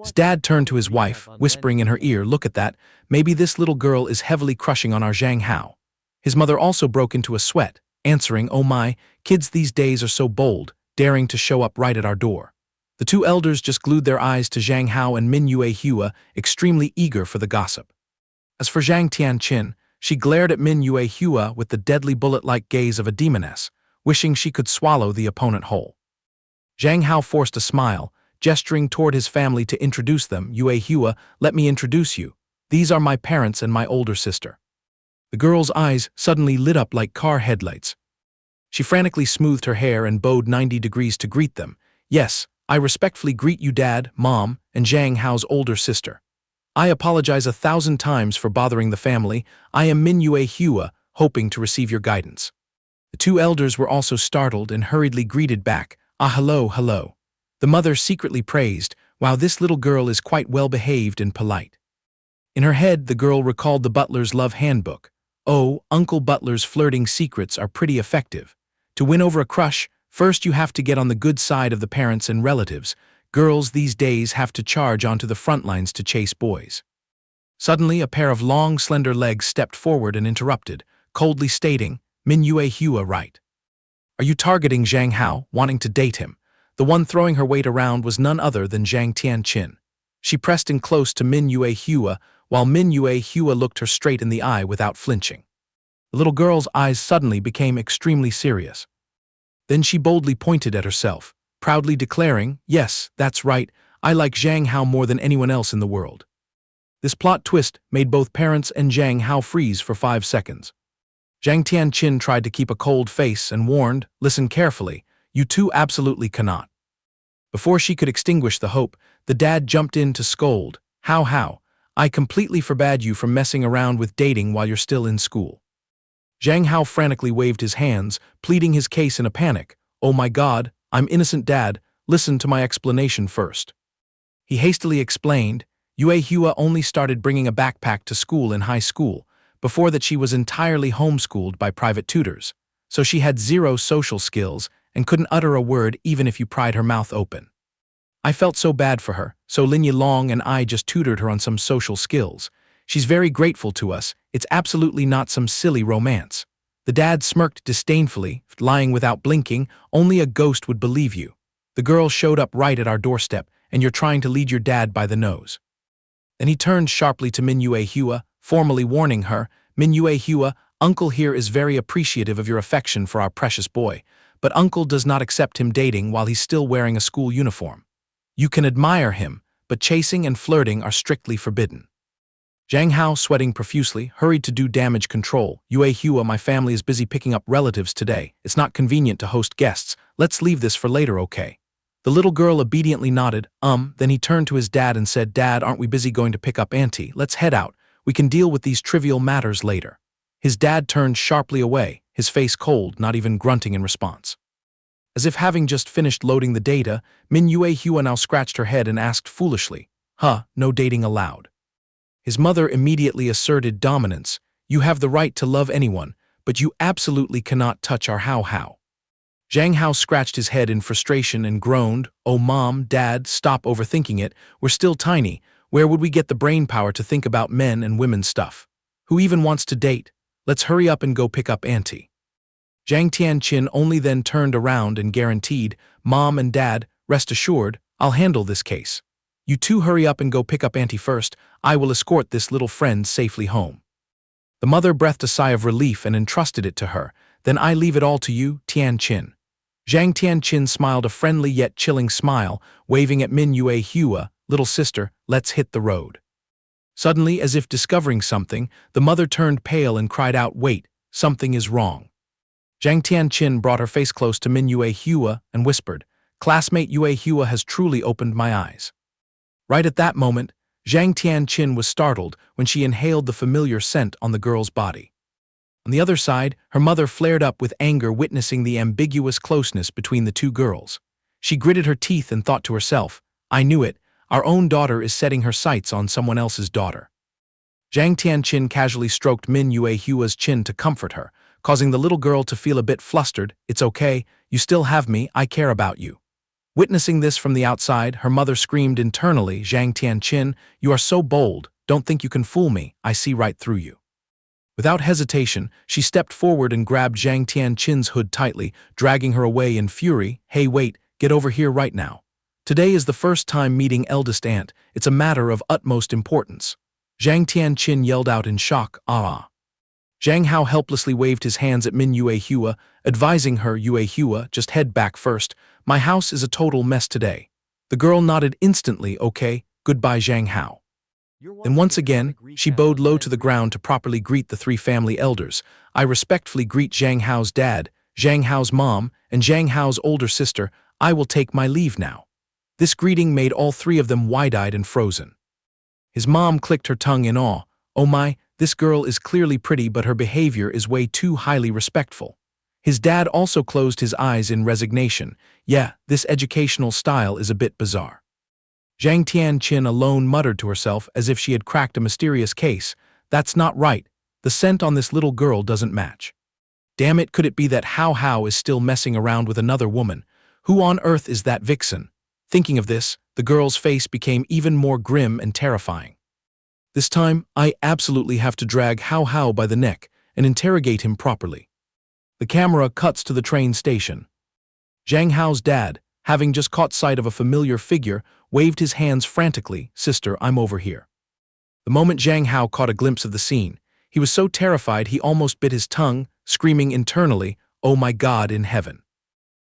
His dad turned to his wife, whispering in her ear, "Look at that, maybe this little girl is heavily crushing on our Zhang Hao." His mother also broke into a sweat, answering, "Oh my, kids these days are so bold, daring to show up right at our door." The two elders just glued their eyes to Zhang Hao and Min Yue Hua, extremely eager for the gossip. As for Zhang Tianqin, she glared at Min Yue Hua with the deadly bullet-like gaze of a demoness, wishing she could swallow the opponent whole. Zhang Hao forced a smile, gesturing toward his family to introduce them. "Yue Hua, let me introduce you. These are my parents and my older sister." The girl's eyes suddenly lit up like car headlights. She frantically smoothed her hair and bowed 90 degrees to greet them. "Yes, I respectfully greet you, Dad, Mom, and Zhang Hao's older sister. I apologize 1,000 times for bothering the family. I am Min Yue Hua, hoping to receive your guidance." The two elders were also startled and hurriedly greeted back, Hello, hello." The mother secretly praised, "Wow, this little girl is quite well behaved and polite." In her head, the girl recalled the butler's love handbook. "Oh, Uncle Butler's flirting secrets are pretty effective. To win over a crush, first you have to get on the good side of the parents and relatives. Girls these days have to charge onto the front lines to chase boys." Suddenly, a pair of long, slender legs stepped forward and interrupted, coldly stating, "Min Yue Hua, right? Are you targeting Zhang Hao, wanting to date him?" The one throwing her weight around was none other than Zhang Tianqin. She pressed in close to Min Yue Hua, while Min Yue Hua looked her straight in the eye without flinching. The little girl's eyes suddenly became extremely serious. Then she boldly pointed at herself, proudly declaring, "Yes, that's right, I like Zhang Hao more than anyone else in the world." This plot twist made both parents and Zhang Hao freeze for 5 seconds. Zhang Tianqin tried to keep a cold face and warned, "Listen carefully, you two absolutely cannot." Before she could extinguish the hope, the dad jumped in to scold, How, I completely forbade you from messing around with dating while you're still in school." Zhang Hao frantically waved his hands, pleading his case in a panic. "Oh my God, I'm innocent, Dad, listen to my explanation first." He hastily explained, "Yue Hua only started bringing a backpack to school in high school. Before that she was entirely homeschooled by private tutors, so she had zero social skills and couldn't utter a word even if you pried her mouth open. I felt so bad for her, so Lin Yilong and I just tutored her on some social skills. She's very grateful to us, it's absolutely not some silly romance." The dad smirked disdainfully, lying without blinking, "Only a ghost would believe you. The girl showed up right at our doorstep, and you're trying to lead your dad by the nose." Then he turned sharply to Min Yue Hua, formally warning her, "Min Yue Hua, Uncle here is very appreciative of your affection for our precious boy, but Uncle does not accept him dating while he's still wearing a school uniform. You can admire him, but chasing and flirting are strictly forbidden. Zhang Hao, sweating profusely, hurried to do damage control. Yue Hua, my family is busy picking up relatives today. It's not convenient to host guests. Let's leave this for later, okay? The little girl obediently nodded. Then he turned to his dad and said, Dad, aren't we busy going to pick up Auntie? Let's head out. We can deal with these trivial matters later. His dad turned sharply away, his face cold, not even grunting in response. As if having just finished loading the data, Min Yue Hua now scratched her head and asked foolishly, no dating allowed. His mother immediately asserted dominance. You have the right to love anyone, but you absolutely cannot touch our Hao. Zhang Hao scratched his head in frustration and groaned, Oh mom, dad, stop overthinking it, we're still tiny, where would we get the brain power to think about men and women stuff? Who even wants to date? Let's hurry up and go pick up Auntie. Zhang Tianqin only then turned around and guaranteed, Mom and Dad, rest assured, I'll handle this case. You two hurry up and go pick up Auntie first, I will escort this little friend safely home. The mother breathed a sigh of relief and entrusted it to her, Then I leave it all to you, Tianqin. Zhang Tianqin smiled a friendly yet chilling smile, waving at Min Yue Hua, little sister, let's hit the road. Suddenly, as if discovering something, the mother turned pale and cried out, wait, something is wrong. Zhang Tianqin brought her face close to Min Yue Hua and whispered, classmate Yue Hua has truly opened my eyes. Right at that moment, Zhang Tianqin was startled when she inhaled the familiar scent on the girl's body. On the other side, her mother flared up with anger witnessing the ambiguous closeness between the two girls. She gritted her teeth and thought to herself, I knew it, our own daughter is setting her sights on someone else's daughter. Zhang Tianqin casually stroked Min Yue Hua's chin to comfort her, causing the little girl to feel a bit flustered. It's okay, you still have me, I care about you. Witnessing this from the outside, her mother screamed internally, Zhang Tianqin, you are so bold, don't think you can fool me, I see right through you. Without hesitation, she stepped forward and grabbed Zhang Tianqin's hood tightly, dragging her away in fury. Hey wait, get over here right now. Today is the first time meeting eldest aunt, it's a matter of utmost importance. Zhang Tianqin yelled out in shock, ah. Zhang Hao helplessly waved his hands at Min Yue Hua, advising her, Yue Hua, just head back first. My house is a total mess today. The girl nodded instantly, okay, goodbye Zhang Hao. Then once again, she bowed low to the ground to properly greet the three family elders. I respectfully greet Zhang Hao's dad, Zhang Hao's mom, and Zhang Hao's older sister. I will take my leave now. This greeting made all three of them wide-eyed and frozen. His mom clicked her tongue in awe. Oh my, this girl is clearly pretty but her behavior is way too highly respectful. His dad also closed his eyes in resignation. Yeah, this educational style is a bit bizarre. Zhang Tianqin alone muttered to herself as if she had cracked a mysterious case. That's not right. The scent on this little girl doesn't match. Damn it, could it be that Hao is still messing around with another woman? Who on earth is that vixen? Thinking of this, the girl's face became even more grim and terrifying. This time, I absolutely have to drag Hao by the neck and interrogate him properly. The camera cuts to the train station. Zhang Hao's dad, having just caught sight of a familiar figure, waved his hands frantically, sister, I'm over here. The moment Zhang Hao caught a glimpse of the scene, he was so terrified he almost bit his tongue, screaming internally, oh my God in heaven.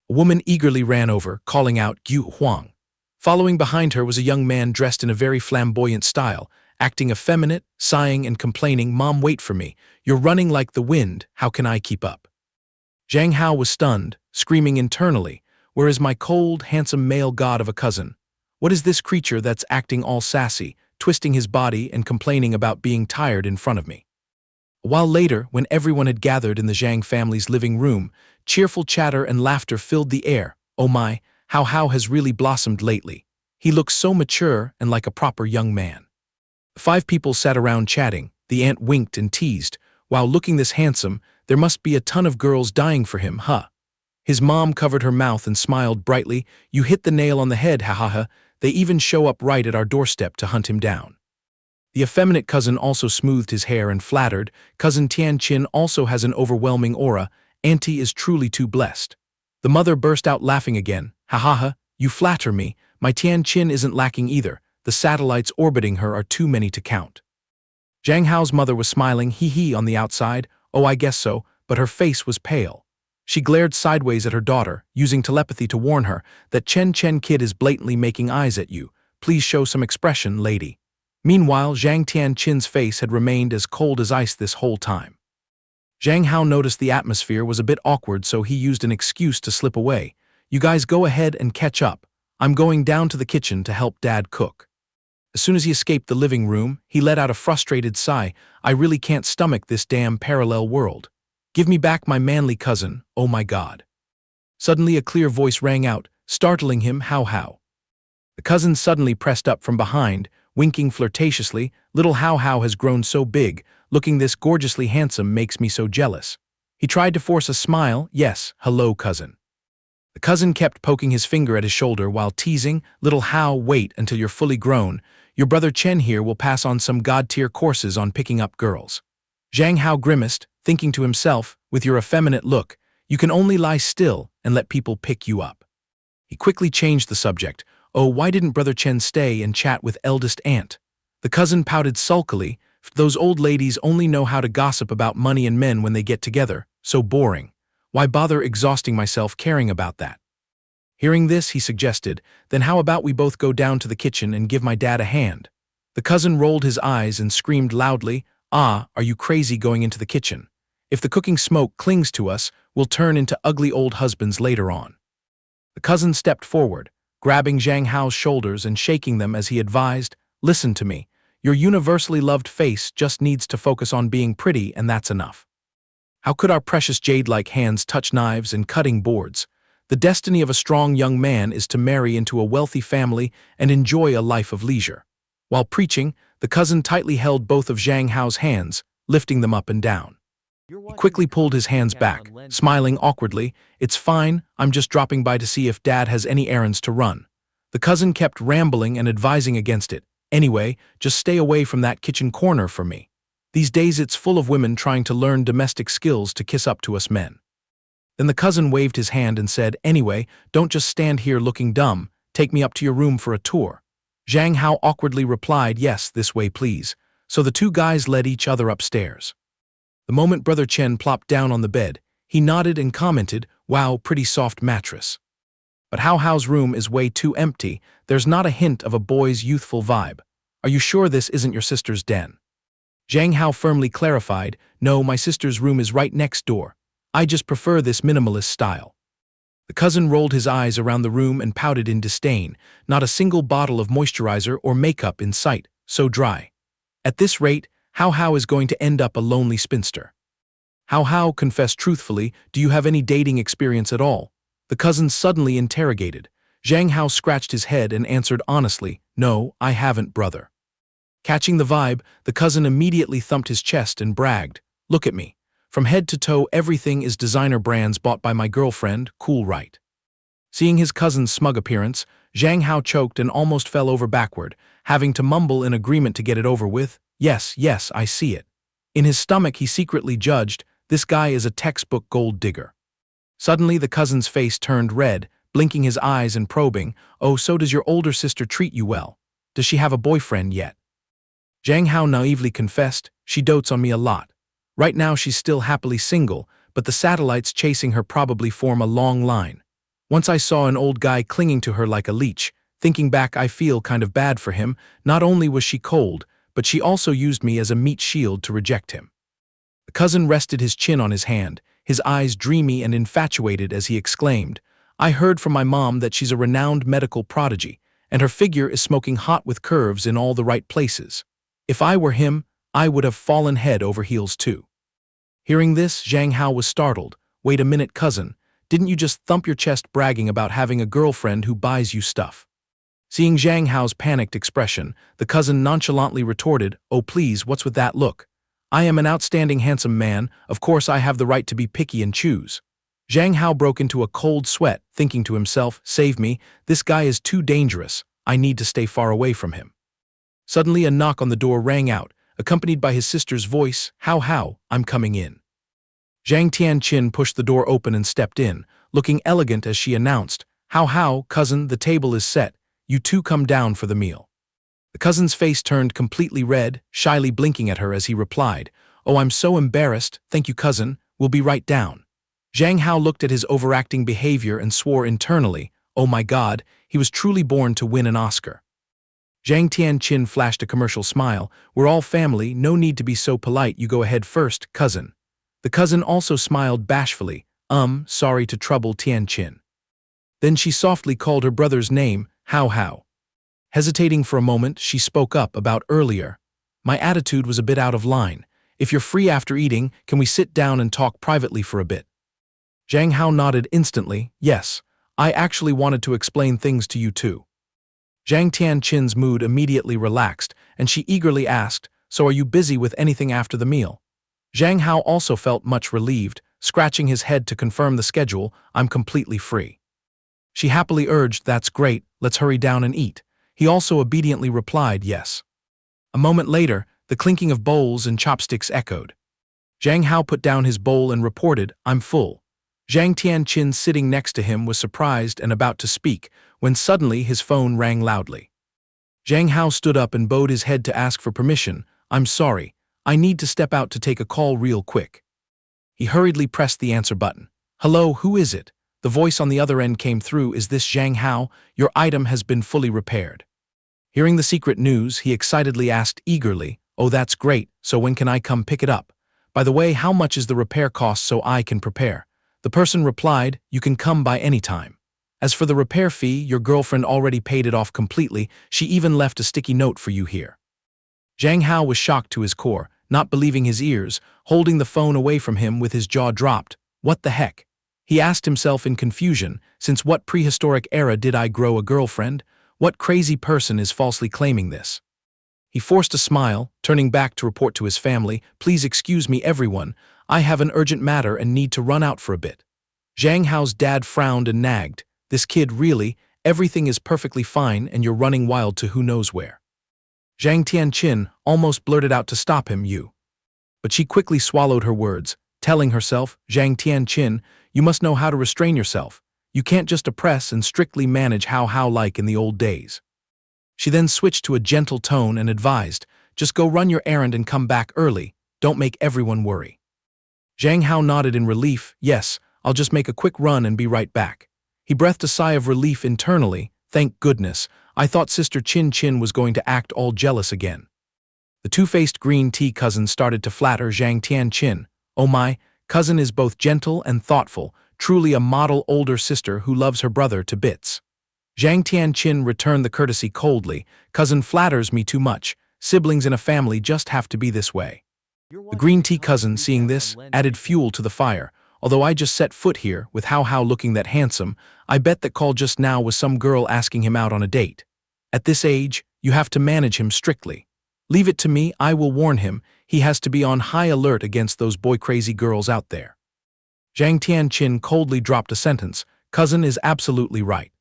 A woman eagerly ran over, calling out, Gu Huang. Following behind her was a young man dressed in a very flamboyant style, acting effeminate, sighing and complaining, Mom, wait for me, you're running like the wind, how can I keep up? Zhang Hao was stunned, screaming internally, where is my cold, handsome male god of a cousin? What is this creature that's acting all sassy, twisting his body and complaining about being tired in front of me? A while later, when everyone had gathered in the Zhang family's living room, cheerful chatter and laughter filled the air. Oh my, Hao has really blossomed lately. He looks so mature and like a proper young man. The five people sat around chatting. The aunt winked and teased, wow, looking this handsome, there must be a ton of girls dying for him, huh? His mom covered her mouth and smiled brightly. You hit the nail on the head, ha ha ha. They even show up right at our doorstep to hunt him down. The effeminate cousin also smoothed his hair and flattered. Cousin Tianqin also has an overwhelming aura. Auntie is truly too blessed. The mother burst out laughing again. Ha ha ha, you flatter me. My Tianqin isn't lacking either. The satellites orbiting her are too many to count. Zhang Hao's mother was smiling hee hee on the outside. Oh, I guess so, but her face was pale. She glared sideways at her daughter, using telepathy to warn her that Chen kid is blatantly making eyes at you. Please show some expression, lady. Meanwhile, Zhang Tianqin's face had remained as cold as ice this whole time. Zhang Hao noticed the atmosphere was a bit awkward, so he used an excuse to slip away. You guys go ahead and catch up. I'm going down to the kitchen to help Dad cook. As soon as he escaped the living room, he let out a frustrated sigh. I really can't stomach this damn parallel world. Give me back my manly cousin, oh my God. Suddenly a clear voice rang out, startling him. Hao. The cousin suddenly pressed up from behind, winking flirtatiously. Little Hao has grown so big. Looking this gorgeously handsome makes me so jealous. He tried to force a smile. Yes, hello cousin. The cousin kept poking his finger at his shoulder while teasing. Little Hao, wait until you're fully grown. Your brother Chen here will pass on some god-tier courses on picking up girls. Zhang Hao grimaced, thinking to himself, with your effeminate look, you can only lie still and let people pick you up. He quickly changed the subject. Oh, why didn't brother Chen stay and chat with eldest aunt? The cousin pouted sulkily. Those old ladies only know how to gossip about money and men when they get together. So boring. Why bother exhausting myself caring about that? Hearing this, he suggested, then how about we both go down to the kitchen and give my dad a hand? The cousin rolled his eyes and screamed loudly, Ah, are you crazy going into the kitchen? If the cooking smoke clings to us, we'll turn into ugly old husbands later on. The cousin stepped forward, grabbing Zhang Hao's shoulders and shaking them as he advised, Listen to me. Your universally loved face just needs to focus on being pretty, and that's enough. How could our precious jade-like hands touch knives and cutting boards? The destiny of a strong young man is to marry into a wealthy family and enjoy a life of leisure. While preaching, the cousin tightly held both of Zhang Hao's hands, lifting them up and down. He quickly pulled his hands back, smiling awkwardly. It's fine, I'm just dropping by to see if Dad has any errands to run. The cousin kept rambling and advising against it. Anyway, just stay away from that kitchen corner for me. These days it's full of women trying to learn domestic skills to kiss up to us men. Then the cousin waved his hand and said, Anyway, don't just stand here looking dumb, take me up to your room for a tour. Zhang Hao awkwardly replied, Yes, this way please. So the two guys led each other upstairs. The moment brother Chen plopped down on the bed, he nodded and commented, Wow, pretty soft mattress. But Hao's room is way too empty, there's not a hint of a boy's youthful vibe. Are you sure this isn't your sister's den? Zhang Hao firmly clarified, No, my sister's room is right next door. I just prefer this minimalist style. The cousin rolled his eyes around the room and pouted in disdain, not a single bottle of moisturizer or makeup in sight, so dry. At this rate, Hao is going to end up a lonely spinster. Hao confessed truthfully, Do you have any dating experience at all? The cousin suddenly interrogated. Zhang Hao scratched his head and answered honestly, No, I haven't, brother. Catching the vibe, the cousin immediately thumped his chest and bragged, Look at me. From head to toe, everything is designer brands bought by my girlfriend, cool right? Seeing his cousin's smug appearance, Zhang Hao choked and almost fell over backward, having to mumble in agreement to get it over with, Yes, I see it. In his stomach he secretly judged, this guy is a textbook gold digger. Suddenly the cousin's face turned red, blinking his eyes and probing, Oh, so does your older sister treat you well? Does she have a boyfriend yet? Zhang Hao naively confessed, She dotes on me a lot. Right now she's still happily single, but the satellites chasing her probably form a long line. Once I saw an old guy clinging to her like a leech. Thinking back, I feel kind of bad for him. Not only was she cold, but she also used me as a meat shield to reject him. The cousin rested his chin on his hand, his eyes dreamy and infatuated as he exclaimed, I heard from my mom that she's a renowned medical prodigy, and her figure is smoking hot with curves in all the right places. If I were him, I would have fallen head over heels too. Hearing this, Zhang Hao was startled. Wait a minute, cousin, didn't you just thump your chest bragging about having a girlfriend who buys you stuff? Seeing Zhang Hao's panicked expression, the cousin nonchalantly retorted, Oh please, what's with that look? I am an outstanding handsome man, of course I have the right to be picky and choose. Zhang Hao broke into a cold sweat, thinking to himself, Save me, this guy is too dangerous, I need to stay far away from him. Suddenly a knock on the door rang out, accompanied by his sister's voice, Hao, I'm coming in. Zhang Tianqin pushed the door open and stepped in, looking elegant as she announced, Hao, cousin, the table is set, you two come down for the meal. The cousin's face turned completely red, shyly blinking at her as he replied, Oh, I'm so embarrassed, thank you cousin, we'll be right down. Zhang Hao looked at his overacting behavior and swore internally, oh my god, he was truly born to win an Oscar. Zhang Tianqin flashed a commercial smile, we're all family, no need to be so polite, you go ahead first, cousin. The cousin also smiled bashfully, sorry to trouble Tianqin. Then she softly called her brother's name, Hao Hao. Hesitating for a moment, she spoke up about earlier. My attitude was a bit out of line. If you're free after eating, can we sit down and talk privately for a bit? Zhang Hao nodded instantly, yes, I actually wanted to explain things to you too. Zhang Tianqin's mood immediately relaxed, and she eagerly asked, so are you busy with anything after the meal? Zhang Hao also felt much relieved, scratching his head to confirm the schedule, I'm completely free. She happily urged, that's great, let's hurry down and eat. He also obediently replied, yes. A moment later, the clinking of bowls and chopsticks echoed. Zhang Hao put down his bowl and reported, I'm full. Zhang Tianqin sitting next to him was surprised and about to speak, when suddenly his phone rang loudly. Zhang Hao stood up and bowed his head to ask for permission, I'm sorry, I need to step out to take a call real quick. He hurriedly pressed the answer button. Hello, who is it? The voice on the other end came through, is this Zhang Hao? Your item has been fully repaired. Hearing the secret news, he excitedly asked eagerly, oh that's great, so when can I come pick it up? By the way, how much is the repair cost so I can prepare? The person replied, you can come by any time. As for the repair fee, your girlfriend already paid it off completely, she even left a sticky note for you here. Zhang Hao was shocked to his core, not believing his ears, holding the phone away from him with his jaw dropped. What the heck? He asked himself in confusion, since what prehistoric era did I grow a girlfriend? What crazy person is falsely claiming this? He forced a smile, turning back to report to his family, please excuse me everyone, I have an urgent matter and need to run out for a bit. Zhang Hao's dad frowned and nagged, this kid really, everything is perfectly fine and you're running wild to who knows where. Zhang Tianqin almost blurted out to stop him, you. But she quickly swallowed her words, telling herself, Zhang Tianqin, you must know how to restrain yourself. You can't just oppress and strictly manage how like in the old days. She then switched to a gentle tone and advised, just go run your errand and come back early, don't make everyone worry. Zhang Hao nodded in relief, yes, I'll just make a quick run and be right back. He breathed a sigh of relief internally, thank goodness, I thought Sister Chin Chin was going to act all jealous again. The two-faced green tea cousin started to flatter Zhang Tianqin, oh my, cousin is both gentle and thoughtful, truly a model older sister who loves her brother to bits. Zhang Tianqin returned the courtesy coldly, cousin flatters me too much, siblings in a family just have to be this way. The green tea cousin, seeing this, added fuel to the fire, although I just set foot here, with Hao looking that handsome, I bet that call just now was some girl asking him out on a date. At this age, you have to manage him strictly. Leave it to me, I will warn him, he has to be on high alert against those boy-crazy girls out there. Zhang Tianqin coldly dropped a sentence, cousin is absolutely right.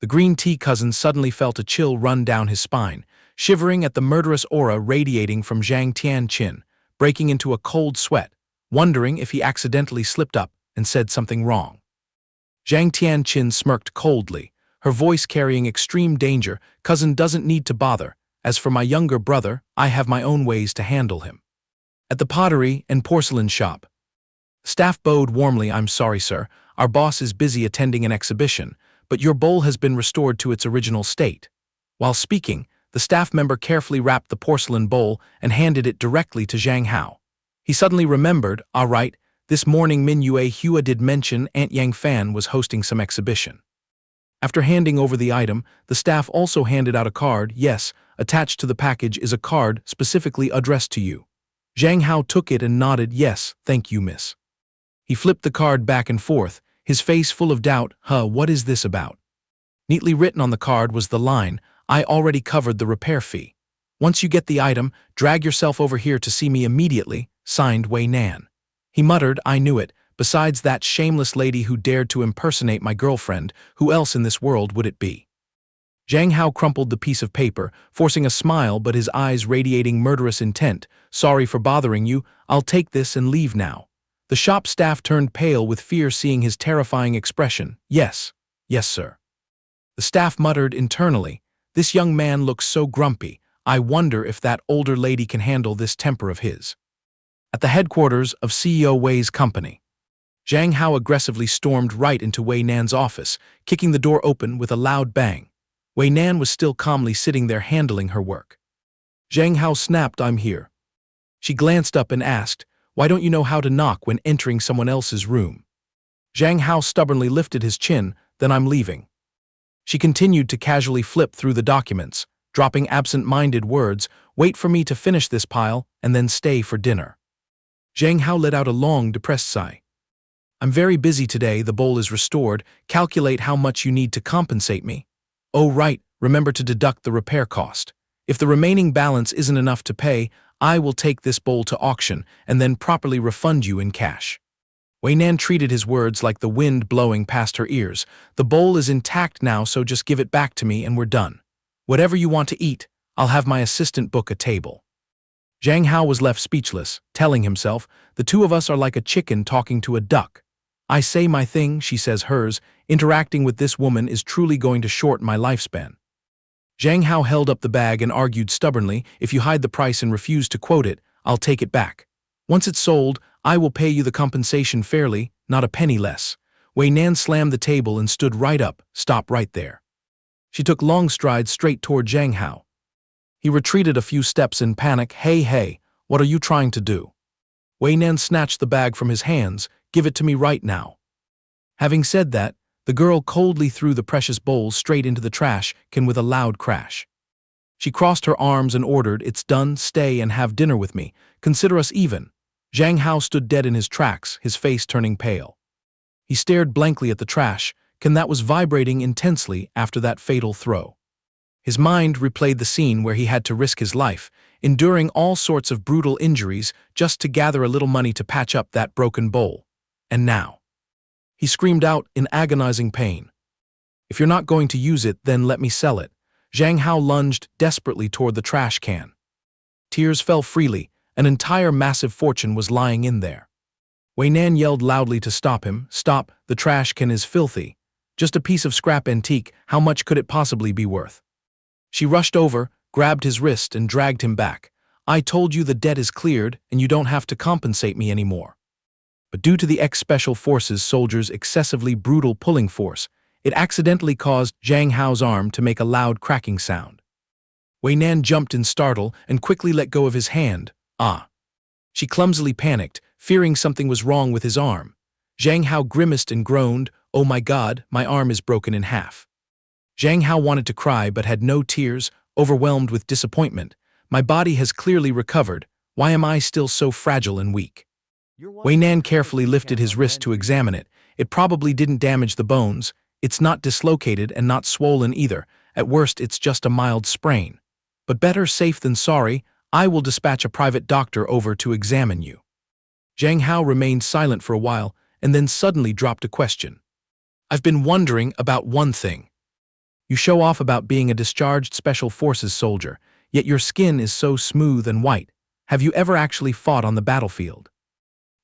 The green tea cousin suddenly felt a chill run down his spine, shivering at the murderous aura radiating from Zhang Tianqin, breaking into a cold sweat, wondering if he accidentally slipped up and said something wrong. Zhang Tianqin smirked coldly, her voice carrying extreme danger, cousin doesn't need to bother, as for my younger brother, I have my own ways to handle him. At the pottery and porcelain shop. Staff bowed warmly, I'm sorry sir, our boss is busy attending an exhibition, but your bowl has been restored to its original state. While speaking, the staff member carefully wrapped the porcelain bowl and handed it directly to Zhang Hao. He suddenly remembered, all right, this morning Min Yue Hua did mention Aunt Yang Fan was hosting some exhibition. After handing over the item, the staff also handed out a card, yes, attached to the package is a card specifically addressed to you. Zhang Hao took it and nodded, yes, thank you miss. He flipped the card back and forth, his face full of doubt, what is this about? Neatly written on the card was the line, I already covered the repair fee. Once you get the item, drag yourself over here to see me immediately, signed Wei Nan. He muttered, I knew it, besides that shameless lady who dared to impersonate my girlfriend, who else in this world would it be? Zhang Hao crumpled the piece of paper, forcing a smile but his eyes radiating murderous intent, sorry for bothering you, I'll take this and leave now. The shop staff turned pale with fear seeing his terrifying expression, yes, sir. The staff muttered internally, this young man looks so grumpy, I wonder if that older lady can handle this temper of his. At the headquarters of CEO Wei's company. Zhang Hao aggressively stormed right into Wei Nan's office, kicking the door open with a loud bang. Wei Nan was still calmly sitting there handling her work. Zhang Hao snapped, "I'm here." She glanced up and asked, "Why don't you know how to knock when entering someone else's room?" Zhang Hao stubbornly lifted his chin, "Then I'm leaving." She continued to casually flip through the documents, dropping absent-minded words, "Wait for me to finish this pile, and then stay for dinner." Zhang Hao let out a long, depressed sigh. "I'm very busy today, the bowl is restored. Calculate how much you need to compensate me. Oh right, remember to deduct the repair cost. If the remaining balance isn't enough to pay, I will take this bowl to auction and then properly refund you in cash." Wei Nan treated his words like the wind blowing past her ears. "The bowl is intact now, so just give it back to me and we're done. Whatever you want to eat, I'll have my assistant book a table." Zhang Hao was left speechless, telling himself, "The two of us are like a chicken talking to a duck. I say my thing, she says hers. Interacting with this woman is truly going to shorten my lifespan." Zhang Hao held up the bag and argued stubbornly, "If you hide the price and refuse to quote it, I'll take it back. Once it's sold, I will pay you the compensation fairly, not a penny less." Wei Nan slammed the table and stood right up. "Stop right there." She took long strides straight toward Zhang Hao. He retreated a few steps in panic. Hey, what are you trying to do?" Wei Nan snatched the bag from his hands. "Give it to me right now." Having said that, the girl coldly threw the precious bowl straight into the trash can with a loud crash. She crossed her arms and ordered, "It's done, stay and have dinner with me. Consider us even." Zhang Hao stood dead in his tracks, his face turning pale. He stared blankly at the trash can that was vibrating intensely after that fatal throw. His mind replayed the scene where he had to risk his life, enduring all sorts of brutal injuries just to gather a little money to patch up that broken bowl. And now he screamed out in agonizing pain, "If you're not going to use it, then let me sell it." Zhang Hao lunged desperately toward the trash can. Tears fell freely. An entire massive fortune was lying in there. Wei Nan yelled loudly to stop him. "Stop, the trash can is filthy. Just a piece of scrap antique, how much could it possibly be worth?" She rushed over, grabbed his wrist and dragged him back. "I told you the debt is cleared and you don't have to compensate me anymore." But due to the ex-Special Forces soldiers' excessively brutal pulling force, it accidentally caused Zhang Hao's arm to make a loud cracking sound. Wei Nan jumped in startle and quickly let go of his hand. "Ah." She clumsily panicked, fearing something was wrong with his arm. Zhang Hao grimaced and groaned, "Oh my God, my arm is broken in half." Zhang Hao wanted to cry but had no tears, overwhelmed with disappointment. "My body has clearly recovered. Why am I still so fragile and weak?" Wei Nan carefully lifted his wrist to examine it. "It probably didn't damage the bones. It's not dislocated and not swollen either. At worst, it's just a mild sprain. But better safe than sorry. I will dispatch a private doctor over to examine you." Zhang Hao remained silent for a while and then suddenly dropped a question. "I've been wondering about one thing. You show off about being a discharged Special Forces soldier, yet your skin is so smooth and white. Have you ever actually fought on the battlefield?"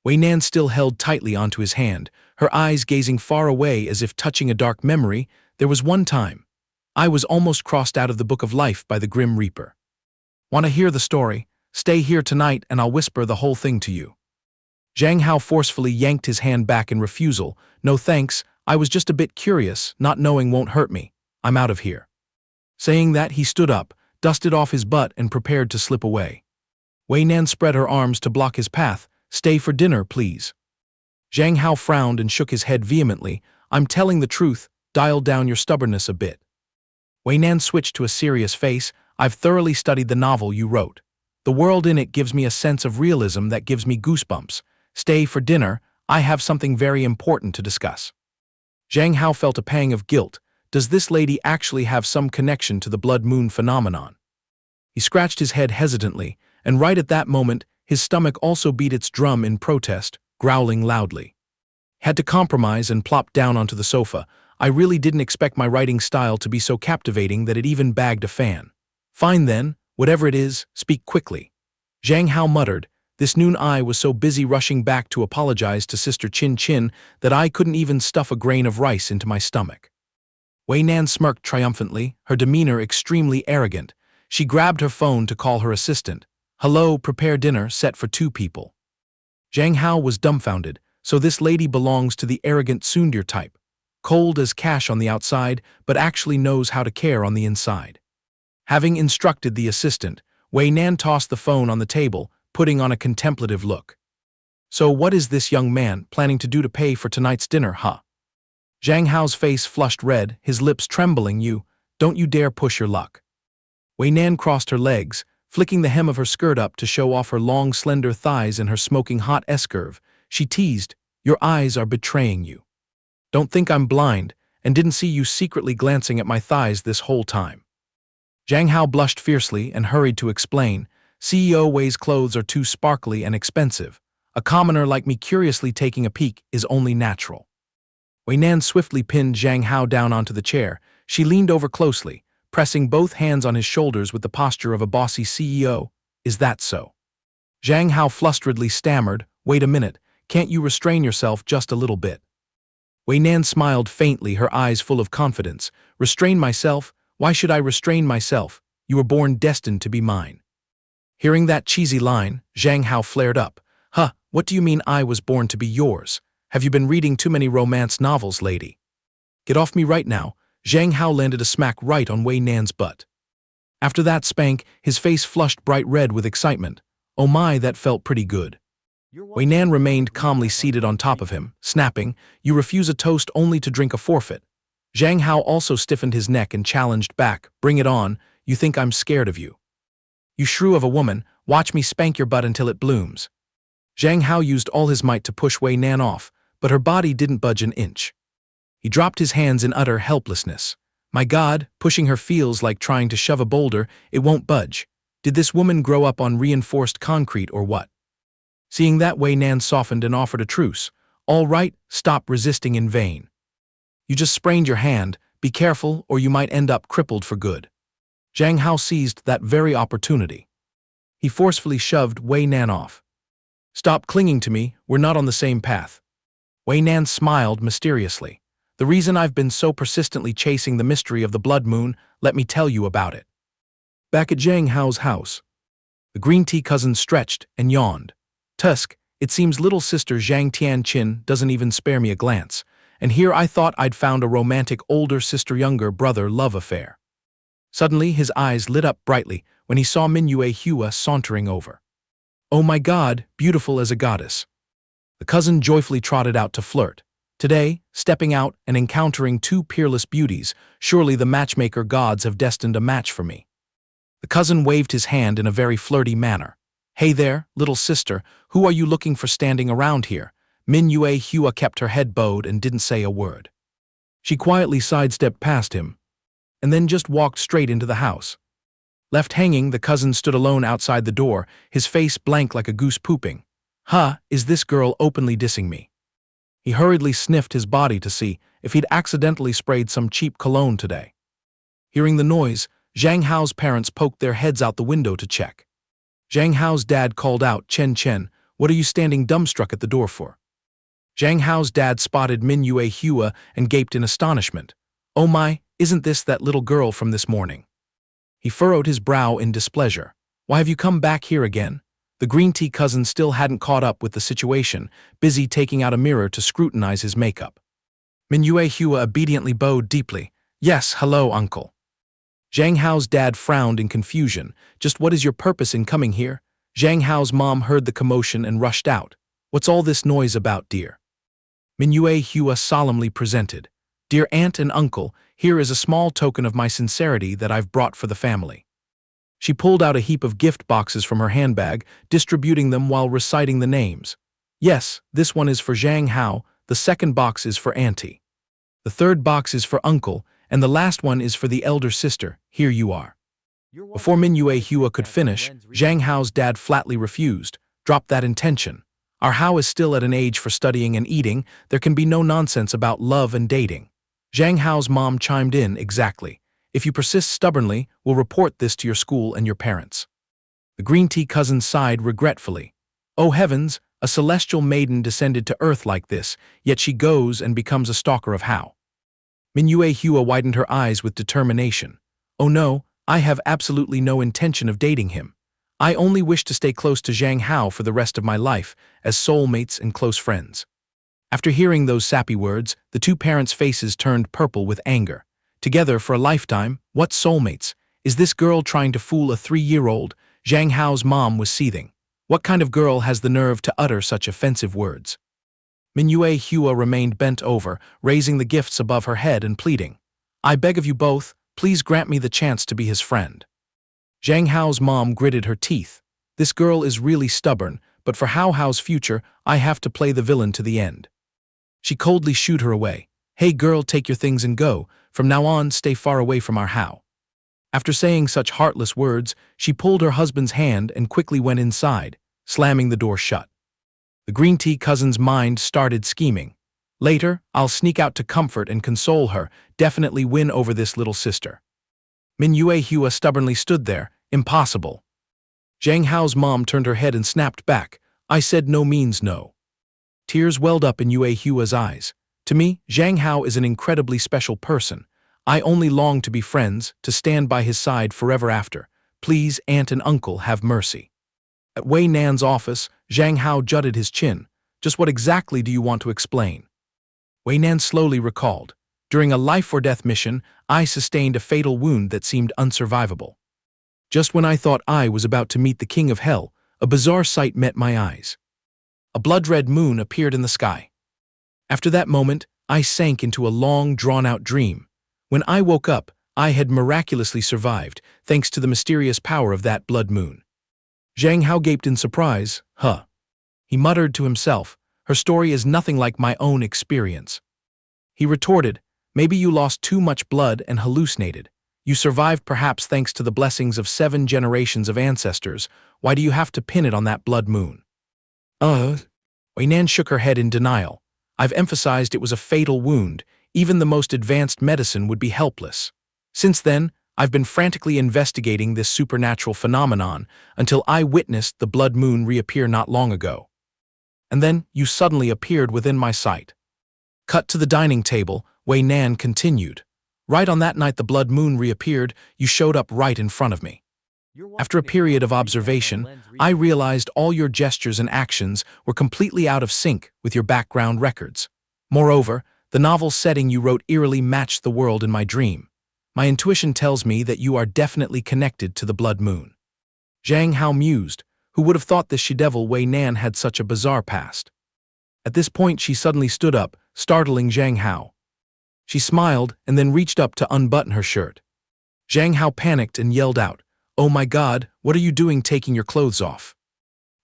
Wei Nan still held tightly onto his hand, her eyes gazing far away as if touching a dark memory. "There was one time. I was almost crossed out of the Book of Life by the Grim Reaper. Want to hear the story? Stay here tonight and I'll whisper the whole thing to you." Zhang Hao forcefully yanked his hand back in refusal. "No thanks, I was just a bit curious, not knowing won't hurt me. I'm out of here." Saying that, he stood up, dusted off his butt and prepared to slip away. Wei Nan spread her arms to block his path. "Stay for dinner, please." Zhang Hao frowned and shook his head vehemently. "I'm telling the truth, dial down your stubbornness a bit." Wei Nan switched to a serious face. "I've thoroughly studied the novel you wrote. The world in it gives me a sense of realism that gives me goosebumps. Stay for dinner, I have something very important to discuss." Zhang Hao felt a pang of guilt. Does this lady actually have some connection to the blood moon phenomenon? He scratched his head hesitantly, and right at that moment, his stomach also beat its drum in protest, growling loudly. Had to compromise and plopped down onto the sofa. "I really didn't expect my writing style to be so captivating that it even bagged a fan." "Fine then, whatever it is, speak quickly." Zhang Hao muttered. "This noon I was so busy rushing back to apologize to Sister Chin Chin that I couldn't even stuff a grain of rice into my stomach." Wei Nan smirked triumphantly, her demeanor extremely arrogant. She grabbed her phone to call her assistant. "Hello, prepare dinner set for 2 people." Zhang Hao was dumbfounded. So this lady belongs to the arrogant tsundere type, cold as cash on the outside, but actually knows how to care on the inside. Having instructed the assistant, Wei Nan tossed the phone on the table, putting on a contemplative look. So what is this young man planning to do to pay for tonight's dinner, huh? Zhang Hao's face flushed red, his lips trembling. Don't you dare push your luck. Wei Nan crossed her legs, flicking the hem of her skirt up to show off her long, slender thighs and her smoking hot S-curve. She teased, your eyes are betraying you. Don't think I'm blind and didn't see you secretly glancing at my thighs this whole time. Zhang Hao blushed fiercely and hurried to explain, CEO Wei's clothes are too sparkly and expensive. A commoner like me curiously taking a peek is only natural. Wei Nan swiftly pinned Zhang Hao down onto the chair. She leaned over closely, pressing both hands on his shoulders with the posture of a bossy CEO. Is that so? Zhang Hao flusteredly stammered, wait a minute, can't you restrain yourself just a little bit? Wei Nan smiled faintly, her eyes full of confidence. Restrain myself? Why should I restrain myself? You were born destined to be mine. Hearing that cheesy line, Zhang Hao flared up. Huh, what do you mean I was born to be yours? Have you been reading too many romance novels, lady? Get off me right now. Zhang Hao landed a smack right on Wei Nan's butt. After that spank, his face flushed bright red with excitement. Oh my, that felt pretty good. Wei Nan remained calmly seated on top of him, snapping, you refuse a toast only to drink a forfeit. Zhang Hao also stiffened his neck and challenged back, bring it on, you think I'm scared of you. You shrew of a woman, watch me spank your butt until it blooms. Zhang Hao used all his might to push Wei Nan off, but her body didn't budge an inch. He dropped his hands in utter helplessness. My God, pushing her feels like trying to shove a boulder, it won't budge. Did this woman grow up on reinforced concrete or what? Seeing that, Wei Nan softened and offered a truce. All right, stop resisting in vain. You just sprained your hand, be careful or you might end up crippled for good. Zhang Hao seized that very opportunity. He forcefully shoved Wei Nan off. Stop clinging to me, we're not on the same path. Wei Nan smiled mysteriously. The reason I've been so persistently chasing the mystery of the blood moon, let me tell you about it. Back at Zhang Hao's house, the green tea cousin stretched and yawned. Tusk, it seems little sister Zhang Tianqin doesn't even spare me a glance, and here I thought I'd found a romantic older sister-younger brother love affair. Suddenly his eyes lit up brightly when he saw Mingyue Hua sauntering over. Oh my God, beautiful as a goddess. The cousin joyfully trotted out to flirt. Today, stepping out and encountering two peerless beauties, surely the matchmaker gods have destined a match for me. The cousin waved his hand in a very flirty manner. Hey there, little sister, who are you looking for standing around here? Mingyue Hua kept her head bowed and didn't say a word. She quietly sidestepped past him, and then just walked straight into the house. Left hanging, the cousin stood alone outside the door, his face blank like a goose pooping. Huh, is this girl openly dissing me? He hurriedly sniffed his body to see if he'd accidentally sprayed some cheap cologne today. Hearing the noise, Zhang Hao's parents poked their heads out the window to check. Zhang Hao's dad called out, Chen, what are you standing dumbstruck at the door for? Zhang Hao's dad spotted Mingyue Hua and gaped in astonishment. Oh my, isn't this that little girl from this morning? He furrowed his brow in displeasure. Why have you come back here again? The green tea cousin still hadn't caught up with the situation, busy taking out a mirror to scrutinize his makeup. Mingyue Hua obediently bowed deeply. Yes, hello, uncle. Zhang Hao's dad frowned in confusion. Just what is your purpose in coming here? Zhang Hao's mom heard the commotion and rushed out. What's all this noise about, dear? Mingyue Hua solemnly presented. Dear aunt and uncle, here is a small token of my sincerity that I've brought for the family. She pulled out a heap of gift boxes from her handbag, distributing them while reciting the names. Yes, this one is for Zhang Hao, the second box is for auntie. The third box is for uncle, and the last one is for the elder sister. Here you are. Before Mingyue Hua could finish, Zhang Hao's dad flatly refused. Drop that intention. Our Hao is still at an age for studying and eating, there can be no nonsense about love and dating. Zhang Hao's mom chimed in, exactly. If you persist stubbornly, we'll report this to your school and your parents. The green tea cousin sighed regretfully. Oh heavens, a celestial maiden descended to earth like this, yet she goes and becomes a stalker of Hao. Mingyue Hua widened her eyes with determination. Oh no, I have absolutely no intention of dating him. I only wish to stay close to Zhang Hao for the rest of my life, as soulmates and close friends. After hearing those sappy words, the two parents' faces turned purple with anger. Together for a lifetime, what soulmates? Is this girl trying to fool a 3-year-old? Zhang Hao's mom was seething. What kind of girl has the nerve to utter such offensive words? Mingyue Hua remained bent over, raising the gifts above her head and pleading. I beg of you both, please grant me the chance to be his friend. Zhang Hao's mom gritted her teeth. This girl is really stubborn, but for Hao Hao's future, I have to play the villain to the end. She coldly shooed her away. Hey girl, take your things and go. From now on, stay far away from our Hao. After saying such heartless words, she pulled her husband's hand and quickly went inside, slamming the door shut. The green tea cousin's mind started scheming. Later, I'll sneak out to comfort and console her, definitely win over this little sister. Mingyue Hua stubbornly stood there. Impossible. Zhang Hao's mom turned her head and snapped back. I said no means no. Tears welled up in Yue Hua's eyes. To me, Zhang Hao is an incredibly special person. I only long to be friends, to stand by his side forever after. Please, aunt and uncle, have mercy. At Wei Nan's office, Zhang Hao jutted his chin. Just what exactly do you want to explain? Wei Nan slowly recalled. During a life-or-death mission, I sustained a fatal wound that seemed unsurvivable. Just when I thought I was about to meet the king of hell, a bizarre sight met my eyes. A blood-red moon appeared in the sky. After that moment, I sank into a long, drawn-out dream. When I woke up, I had miraculously survived, thanks to the mysterious power of that blood moon. Zhang Hao gaped in surprise. Huh. He muttered to himself, her story is nothing like my own experience. He retorted, maybe you lost too much blood and hallucinated. You survived perhaps thanks to the blessings of 7 generations of ancestors. Why do you have to pin it on that blood moon? Wei Nan shook her head in denial. I've emphasized it was a fatal wound. Even the most advanced medicine would be helpless. Since then, I've been frantically investigating this supernatural phenomenon until I witnessed the blood moon reappear not long ago. And then you suddenly appeared within my sight. Cut to the dining table, Wei Nan continued. Right on that night the blood moon reappeared, you showed up right in front of me. After a period of observation, I realized all your gestures and actions were completely out of sync with your background records. Moreover, the novel setting you wrote eerily matched the world in my dream. My intuition tells me that you are definitely connected to the blood moon. Zhang Hao mused. Who would have thought this she-devil Wei Nan had such a bizarre past? At this point she suddenly stood up, startling Zhang Hao. She smiled and then reached up to unbutton her shirt. Zhang Hao panicked and yelled out, Oh my God, what are you doing taking your clothes off?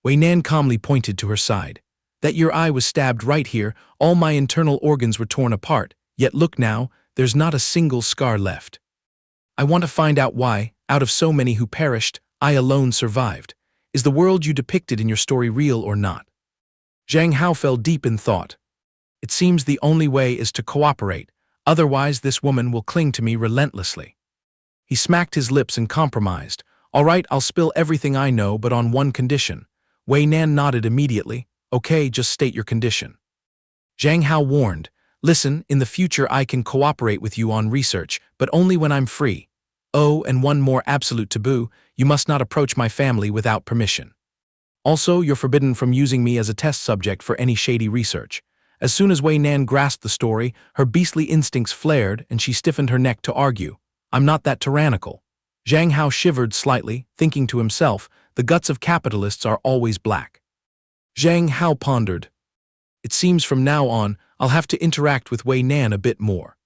Wei Nan calmly pointed to her side. That your eye was stabbed right here, all my internal organs were torn apart, yet look now, there's not a single scar left. I want to find out why, out of so many who perished, I alone survived. Is the world you depicted in your story real or not? Zhang Hao fell deep in thought. It seems the only way is to cooperate, otherwise this woman will cling to me relentlessly. He smacked his lips and compromised. All right, I'll spill everything I know, but on one condition. Wei Nan nodded immediately. Okay, just state your condition. Zhang Hao warned. Listen, in the future I can cooperate with you on research, but only when I'm free. Oh, and one more absolute taboo, you must not approach my family without permission. Also, you're forbidden from using me as a test subject for any shady research. As soon as Wei Nan grasped the story, her beastly instincts flared and she stiffened her neck to argue. I'm not that tyrannical. Zhang Hao shivered slightly, thinking to himself, the guts of capitalists are always black. Zhang Hao pondered. It seems from now on, I'll have to interact with Wei Nan a bit more.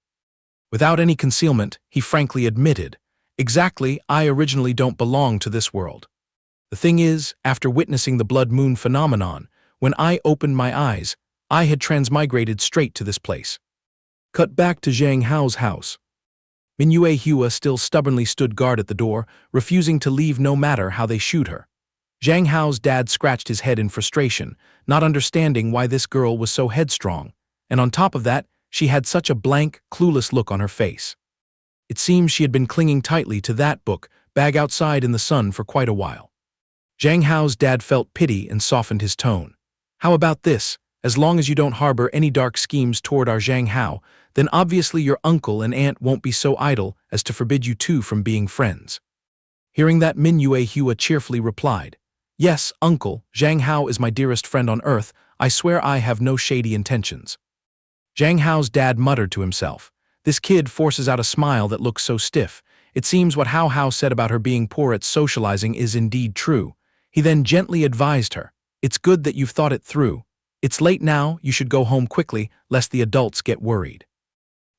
Without any concealment, he frankly admitted, exactly, I originally don't belong to this world. The thing is, after witnessing the blood moon phenomenon, when I opened my eyes, I had transmigrated straight to this place. Cut back to Zhang Hao's house. Mingyue Hua still stubbornly stood guard at the door, refusing to leave no matter how they shoot her. Zhang Hao's dad scratched his head in frustration, not understanding why this girl was so headstrong, and on top of that, she had such a blank, clueless look on her face. It seems she had been clinging tightly to that book, bag outside in the sun for quite a while. Zhang Hao's dad felt pity and softened his tone. How about this? As long as you don't harbor any dark schemes toward our Zhang Hao, then obviously your uncle and aunt won't be so idle as to forbid you two from being friends. Hearing that, Mingyue Hua cheerfully replied, Yes, uncle, Zhang Hao is my dearest friend on earth, I swear I have no shady intentions. Zhang Hao's dad muttered to himself. This kid forces out a smile that looks so stiff. It seems what Hao Hao said about her being poor at socializing is indeed true. He then gently advised her. It's good that you've thought it through. It's late now, you should go home quickly, lest the adults get worried.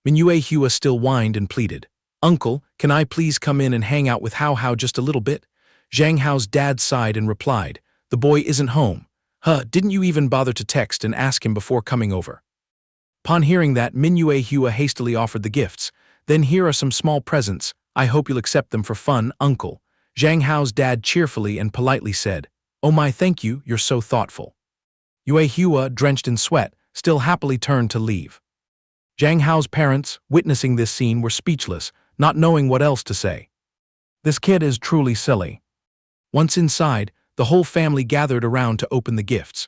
Mingyue Hua still whined and pleaded. Uncle, can I please come in and hang out with Hao Hao just a little bit? Zhang Hao's dad sighed and replied. The boy isn't home. Didn't you even bother to text and ask him before coming over? Upon hearing that, Mingyue Hua hastily offered the gifts. Then here are some small presents. I hope you'll accept them for fun, uncle. Zhang Hao's dad cheerfully and politely said. Oh my, thank you, you're so thoughtful. Yue Hua, drenched in sweat, still happily turned to leave. Zhang Hao's parents, witnessing this scene, were speechless, not knowing what else to say. This kid is truly silly. Once inside, the whole family gathered around to open the gifts.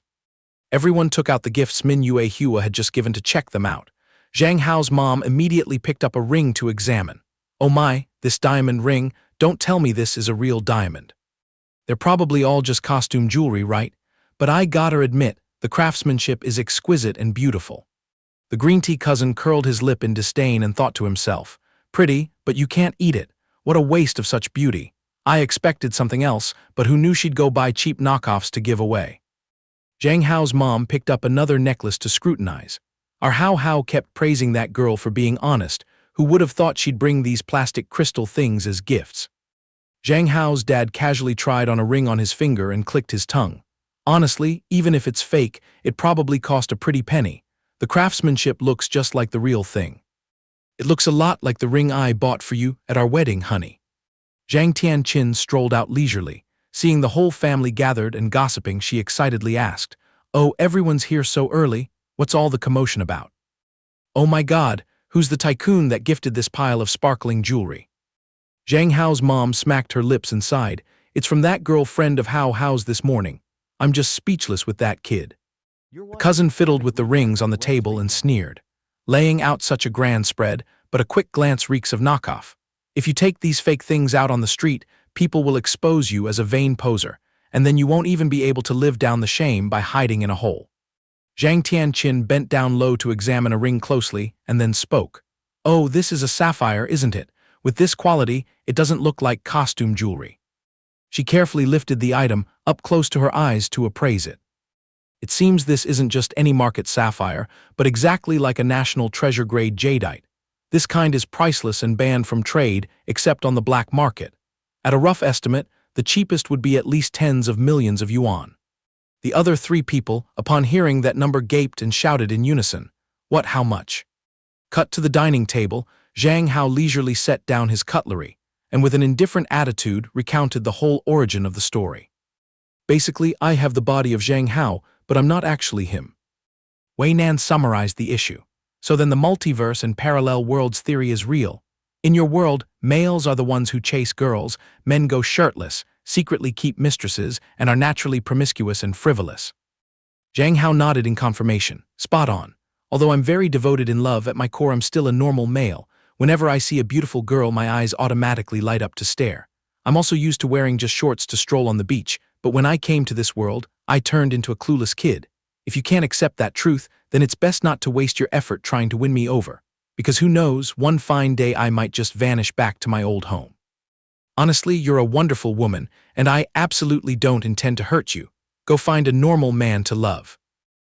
Everyone took out the gifts Mingyue Hua had just given to check them out. Zhang Hao's mom immediately picked up a ring to examine. Oh my, this diamond ring, don't tell me this is a real diamond. They're probably all just costume jewelry, right? But I gotta admit, the craftsmanship is exquisite and beautiful. The green tea cousin curled his lip in disdain and thought to himself, pretty, but you can't eat it. What a waste of such beauty. I expected something else, but who knew she'd go buy cheap knockoffs to give away. Zhang Hao's mom picked up another necklace to scrutinize. Our Hao Hao kept praising that girl for being honest. Who would have thought she'd bring these plastic crystal things as gifts? Zhang Hao's dad casually tried on a ring on his finger and clicked his tongue. Honestly, even if it's fake, it probably cost a pretty penny. The craftsmanship looks just like the real thing. It looks a lot like the ring I bought for you at our wedding, honey. Zhang Tianqin strolled out leisurely. Seeing the whole family gathered and gossiping, she excitedly asked, Oh, everyone's here so early, what's all the commotion about? Oh my God, who's the tycoon that gifted this pile of sparkling jewelry? Zhang Hao's mom smacked her lips and sighed. It's from that girlfriend of Hao Hao's this morning. I'm just speechless with that kid. The cousin fiddled with the rings on the table and sneered. Laying out such a grand spread, but a quick glance reeks of knockoff. If you take these fake things out on the street, people will expose you as a vain poser, and then you won't even be able to live down the shame by hiding in a hole. Zhang Tianqin bent down low to examine a ring closely and then spoke. Oh, this is a sapphire, isn't it? With this quality, it doesn't look like costume jewelry. She carefully lifted the item up close to her eyes to appraise it. It seems this isn't just any market sapphire, but exactly like a national treasure-grade jadeite. This kind is priceless and banned from trade except on the black market. At a rough estimate, the cheapest would be at least tens of millions of yuan. The other three people, upon hearing that number, gaped and shouted in unison. What, how much? Cut to the dining table, Zhang Hao leisurely set down his cutlery, and with an indifferent attitude recounted the whole origin of the story. Basically, I have the body of Zhang Hao, but I'm not actually him. Wei Nan summarized the issue. So then the multiverse and parallel worlds theory is real. In your world, males are the ones who chase girls, men go shirtless, secretly keep mistresses, and are naturally promiscuous and frivolous. Zhang Hao nodded in confirmation. Spot on. Although I'm very devoted in love, at my core I'm still a normal male. Whenever I see a beautiful girl, my eyes automatically light up to stare. I'm also used to wearing just shorts to stroll on the beach, but when I came to this world, I turned into a clueless kid. If you can't accept that truth, then it's best not to waste your effort trying to win me over. Because who knows, one fine day I might just vanish back to my old home. Honestly, you're a wonderful woman, and I absolutely don't intend to hurt you. Go find a normal man to love.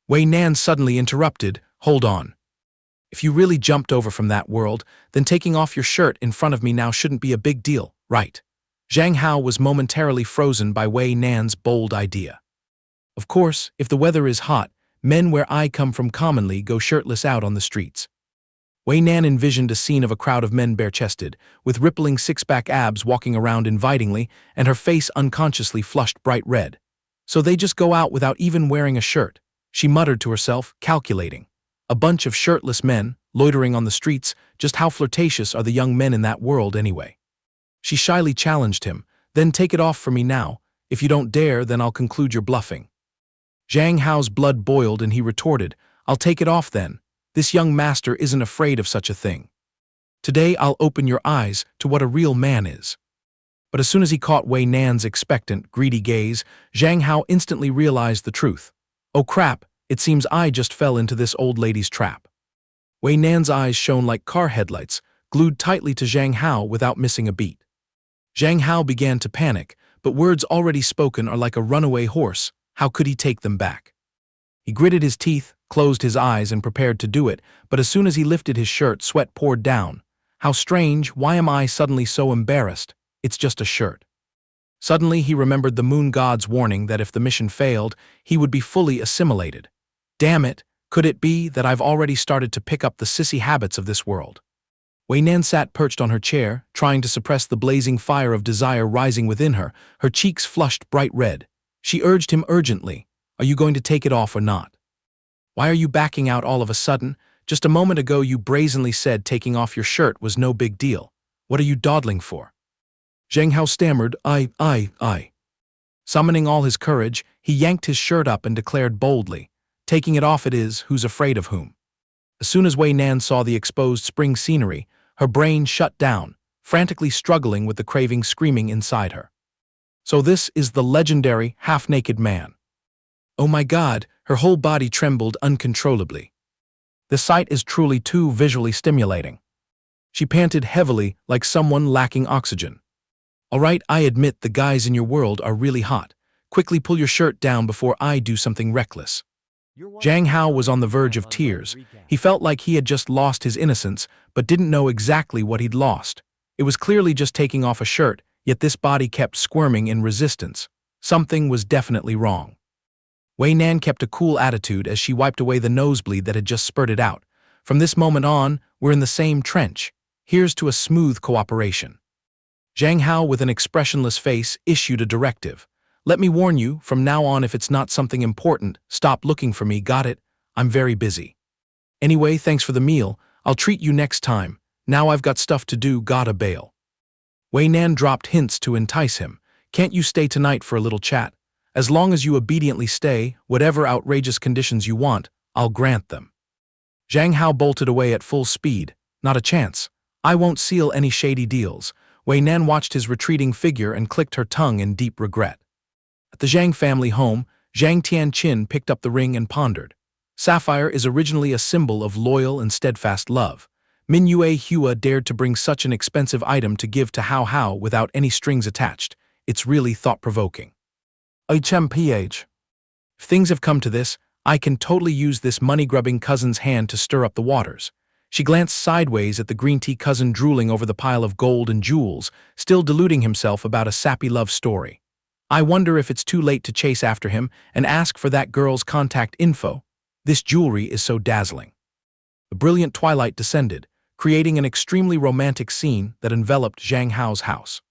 Wei Nan suddenly interrupted. Hold on. If you really jumped over from that world, then taking off your shirt in front of me now shouldn't be a big deal, right? Zhang Hao was momentarily frozen by Wei Nan's bold idea. Of course, if the weather is hot, men where I come from commonly go shirtless out on the streets. Wei Nan envisioned a scene of a crowd of men bare-chested, with rippling six-pack abs walking around invitingly, and her face unconsciously flushed bright red. So they just go out without even wearing a shirt, she muttered to herself, calculating. A bunch of shirtless men, loitering on the streets, just how flirtatious are the young men in that world anyway? She shyly challenged him, then take it off for me now. If you don't dare, then I'll conclude you're bluffing. Zhang Hao's blood boiled and he retorted, I'll take it off then. This young master isn't afraid of such a thing. Today I'll open your eyes to what a real man is. But as soon as he caught Wei Nan's expectant, greedy gaze, Zhang Hao instantly realized the truth. Oh crap, It seems I just fell into this old lady's trap. Wei Nan's eyes shone like car headlights, glued tightly to Zhang Hao without missing a beat. Zhang Hao began to panic, but words already spoken are like a runaway horse. How could he take them back? He gritted his teeth, closed his eyes, and prepared to do it, but as soon as he lifted his shirt, sweat poured down. How strange, why am I suddenly so embarrassed? It's just a shirt. Suddenly he remembered the moon god's warning that if the mission failed, he would be fully assimilated. Damn it, could it be that I've already started to pick up the sissy habits of this world? Wei Nan sat perched on her chair, trying to suppress the blazing fire of desire rising within her, her cheeks flushed bright red. She urged him urgently, "Are you going to take it off or not? Why are you backing out all of a sudden? Just a moment ago you brazenly said taking off your shirt was no big deal. What are you dawdling for?" Zhang Hao stammered, I. Summoning all his courage, he yanked his shirt up and declared boldly, "Taking it off it is, who's afraid of whom?" As soon as Wei Nan saw the exposed spring scenery, her brain shut down, frantically struggling with the craving screaming inside her. So this is the legendary half-naked man. Oh my God, her whole body trembled uncontrollably. The sight is truly too visually stimulating. She panted heavily like someone lacking oxygen. All right, I admit the guys in your world are really hot. Quickly pull your shirt down before I do something reckless. Zhang Hao was on the verge of tears. He felt like he had just lost his innocence, but didn't know exactly what he'd lost. It was clearly just taking off a shirt, yet this body kept squirming in resistance. Something was definitely wrong. Wei Nan kept a cool attitude as she wiped away the nosebleed that had just spurted out. From this moment on, we're in the same trench. Here's to a smooth cooperation. Zhang Hao, with an expressionless face, issued a directive. Let me warn you, from now on if it's not something important, stop looking for me, got it? I'm very busy. Anyway, thanks for the meal. I'll treat you next time. Now I've got stuff to do, gotta bail. Wei Nan dropped hints to entice him. Can't you stay tonight for a little chat? As long as you obediently stay, whatever outrageous conditions you want, I'll grant them. Zhang Hao bolted away at full speed. Not a chance. I won't seal any shady deals. Wei Nan watched his retreating figure and clicked her tongue in deep regret. At the Zhang family home, Zhang Tianqin picked up the ring and pondered. Sapphire is originally a symbol of loyal and steadfast love. Min Yue Hua dared to bring such an expensive item to give to Hao Hao without any strings attached. It's really thought-provoking. HMPH. If things have come to this, I can totally use this money-grubbing cousin's hand to stir up the waters. She glanced sideways at the green tea cousin drooling over the pile of gold and jewels, still deluding himself about a sappy love story. I wonder if it's too late to chase after him and ask for that girl's contact info. This jewelry is so dazzling. The brilliant twilight descended, creating an extremely romantic scene that enveloped Zhang Hao's house.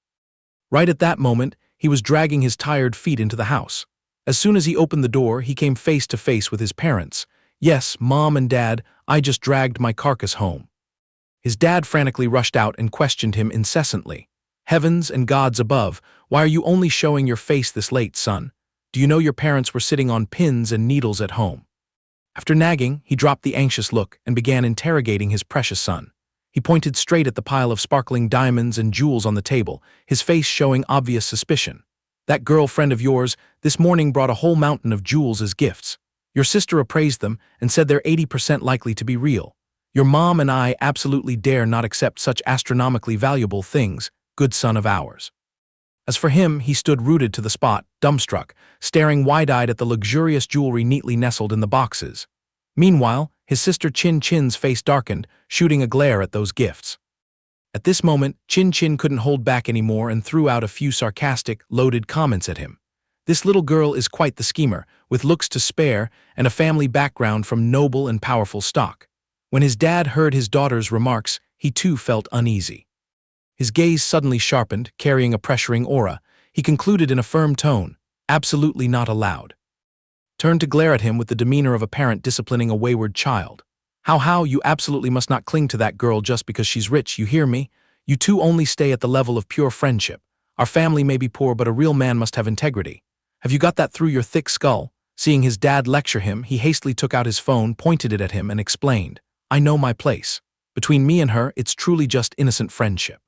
Right at that moment, he was dragging his tired feet into the house. As soon as he opened the door, he came face to face with his parents. Yes, Mom and Dad, I just dragged my carcass home. His dad frantically rushed out and questioned him incessantly. Heavens and gods above, why are you only showing your face this late, son? Do you know your parents were sitting on pins and needles at home? After nagging, he dropped the anxious look and began interrogating his precious son. He pointed straight at the pile of sparkling diamonds and jewels on the table, his face showing obvious suspicion. That girlfriend of yours this morning brought a whole mountain of jewels as gifts. Your sister appraised them and said they're 80% likely to be real. Your mom and I absolutely dare not accept such astronomically valuable things, good son of ours. As for him, he stood rooted to the spot, dumbstruck, staring wide-eyed at the luxurious jewelry neatly nestled in the boxes. Meanwhile, his sister Chin Chin's face darkened, shooting a glare at those gifts. At this moment, Chin Chin couldn't hold back anymore and threw out a few sarcastic, loaded comments at him. This little girl is quite the schemer, with looks to spare and a family background from noble and powerful stock. When his dad heard his daughter's remarks, he too felt uneasy. His gaze suddenly sharpened, carrying a pressuring aura. He concluded in a firm tone, absolutely not allowed. Turned to glare at him with the demeanor of a parent disciplining a wayward child. How, you absolutely must not cling to that girl just because she's rich, you hear me? You two only stay at the level of pure friendship. Our family may be poor, but a real man must have integrity. Have you got that through your thick skull? Seeing his dad lecture him, he hastily took out his phone, pointed it at him, and explained, I know my place. Between me and her, it's truly just innocent friendship.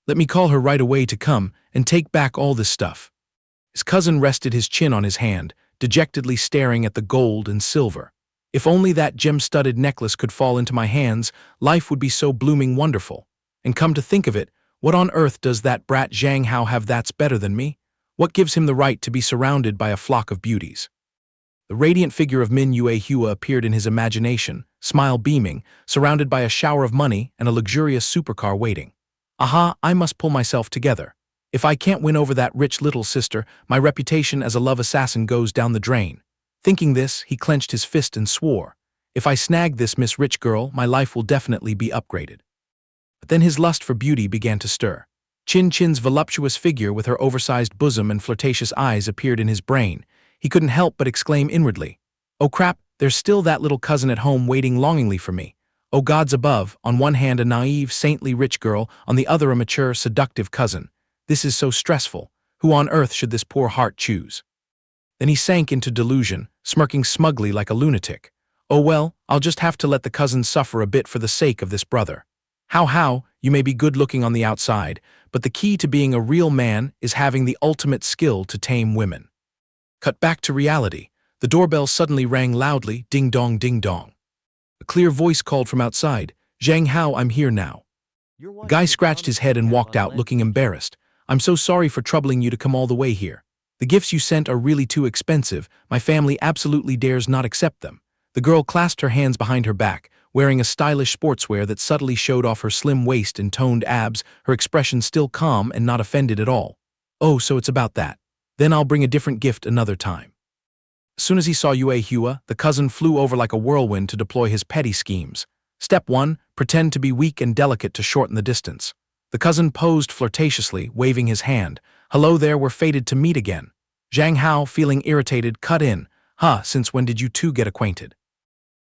Let me call her right away to come and take back all this stuff. His cousin rested his chin on his hand, dejectedly staring at the gold and silver. If only that gem-studded necklace could fall into my hands, life would be so blooming wonderful. And come to think of it, what on earth does that brat Zhang Hao have that's better than me? What gives him the right to be surrounded by a flock of beauties? The radiant figure of Min Yue Hua appeared in his imagination, smile beaming, surrounded by a shower of money and a luxurious supercar waiting. Aha, I must pull myself together. If I can't win over that rich little sister, my reputation as a love assassin goes down the drain. Thinking this, he clenched his fist and swore, if I snag this Miss Rich girl, my life will definitely be upgraded. But then his lust for beauty began to stir. Chin Chin's voluptuous figure with her oversized bosom and flirtatious eyes appeared in his brain. He couldn't help but exclaim inwardly, oh crap, there's still that little cousin at home waiting longingly for me. Oh gods above, on one hand a naive, saintly rich girl, on the other a mature, seductive cousin. This is so stressful. Who on earth should this poor heart choose? Then he sank into delusion, smirking smugly like a lunatic. Oh well, I'll just have to let the cousin suffer a bit for the sake of this brother. How, you may be good-looking on the outside, but the key to being a real man is having the ultimate skill to tame women. Cut back to reality. The doorbell suddenly rang loudly, ding-dong, ding-dong. A clear voice called from outside, Zhang Hao, I'm here now. The guy scratched his head and walked out looking embarrassed. I'm so sorry for troubling you to come all the way here. The gifts you sent are really too expensive. My family absolutely dares not accept them. The girl clasped her hands behind her back, wearing a stylish sportswear that subtly showed off her slim waist and toned abs, her expression still calm and not offended at all. Oh, so it's about that. Then I'll bring a different gift another time. As soon as he saw Yue Hua, the cousin flew over like a whirlwind to deploy his petty schemes. Step 1. Pretend to be weak and delicate to shorten the distance. The cousin posed flirtatiously, waving his hand. Hello there, we're fated to meet again. Zhang Hao, feeling irritated, cut in. Since when did you two get acquainted?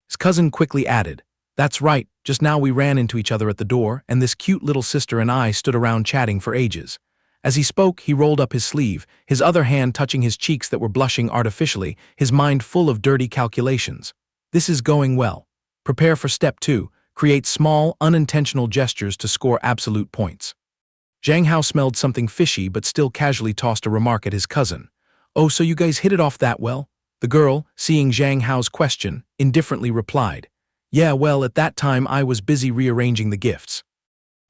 His cousin quickly added, that's right, just now we ran into each other at the door, and this cute little sister and I stood around chatting for ages. As he spoke, he rolled up his sleeve, his other hand touching his cheeks that were blushing artificially, his mind full of dirty calculations. This is going well. Prepare for step 2, create small, unintentional gestures to score absolute points. Zhang Hao smelled something fishy but still casually tossed a remark at his cousin. Oh, so you guys hit it off that well? The girl, seeing Zhang Hao's question, indifferently replied, yeah, well, at that time I was busy rearranging the gifts.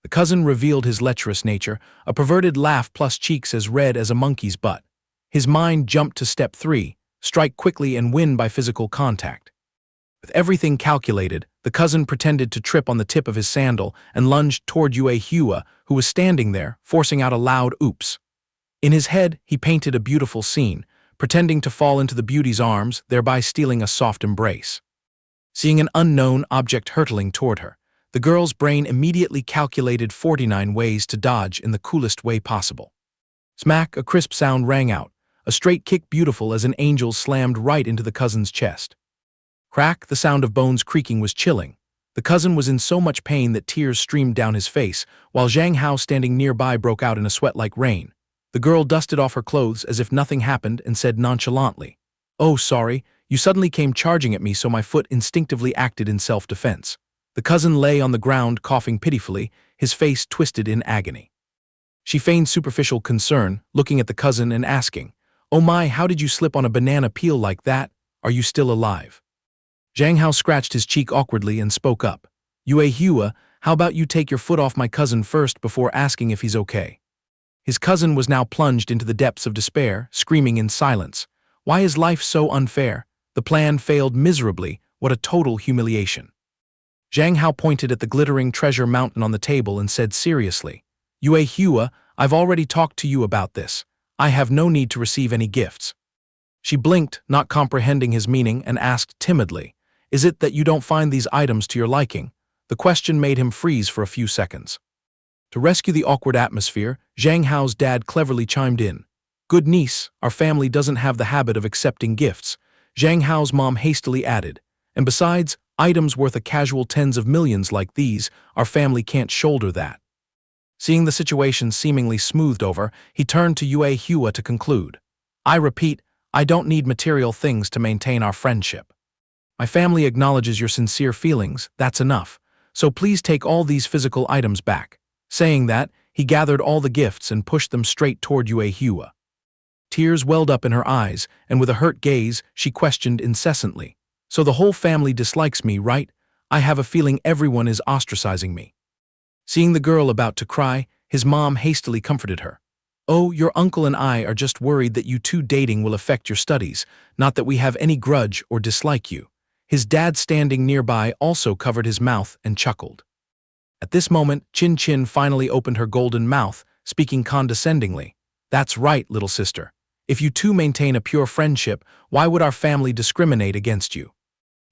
The cousin revealed his lecherous nature, a perverted laugh plus cheeks as red as a monkey's butt. His mind jumped to step 3, strike quickly and win by physical contact. With everything calculated, the cousin pretended to trip on the tip of his sandal and lunged toward Yue Hua, who was standing there, forcing out a loud oops. In his head, he painted a beautiful scene, pretending to fall into the beauty's arms, thereby stealing a soft embrace. Seeing an unknown object hurtling toward her, the girl's brain immediately calculated 49 ways to dodge in the coolest way possible. Smack, a crisp sound rang out, a straight kick beautiful as an angel slammed right into the cousin's chest. Crack, the sound of bones creaking was chilling. The cousin was in so much pain that tears streamed down his face, while Zhang Hao standing nearby broke out in a sweat like rain. The girl dusted off her clothes as if nothing happened and said nonchalantly, oh, sorry, you suddenly came charging at me so my foot instinctively acted in self-defense. The cousin lay on the ground coughing pitifully, his face twisted in agony. She feigned superficial concern, looking at the cousin and asking, oh my, how did you slip on a banana peel like that? Are you still alive? Zhang Hao scratched his cheek awkwardly and spoke up. Yue Hua, how about you take your foot off my cousin first before asking if he's okay? His cousin was now plunged into the depths of despair, screaming in silence. Why is life so unfair? The plan failed miserably. What a total humiliation. Zhang Hao pointed at the glittering treasure mountain on the table and said seriously, Yue Hua, I've already talked to you about this. I have no need to receive any gifts. She blinked, not comprehending his meaning, and asked timidly, is it that you don't find these items to your liking? The question made him freeze for a few seconds. To rescue the awkward atmosphere, Zhang Hao's dad cleverly chimed in. Good niece, our family doesn't have the habit of accepting gifts. Zhang Hao's mom hastily added. And besides, items worth a casual tens of millions like these, our family can't shoulder that. Seeing the situation seemingly smoothed over, he turned to Yue Hua to conclude. I repeat, I don't need material things to maintain our friendship. My family acknowledges your sincere feelings, that's enough. So please take all these physical items back. Saying that, he gathered all the gifts and pushed them straight toward Yue Hua. Tears welled up in her eyes, and with a hurt gaze, she questioned incessantly. So the whole family dislikes me, right? I have a feeling everyone is ostracizing me. Seeing the girl about to cry, his mom hastily comforted her. Oh, your uncle and I are just worried that you two dating will affect your studies, not that we have any grudge or dislike you. His dad standing nearby also covered his mouth and chuckled. At this moment, Chin Chin finally opened her golden mouth, speaking condescendingly. That's right, little sister. If you two maintain a pure friendship, why would our family discriminate against you?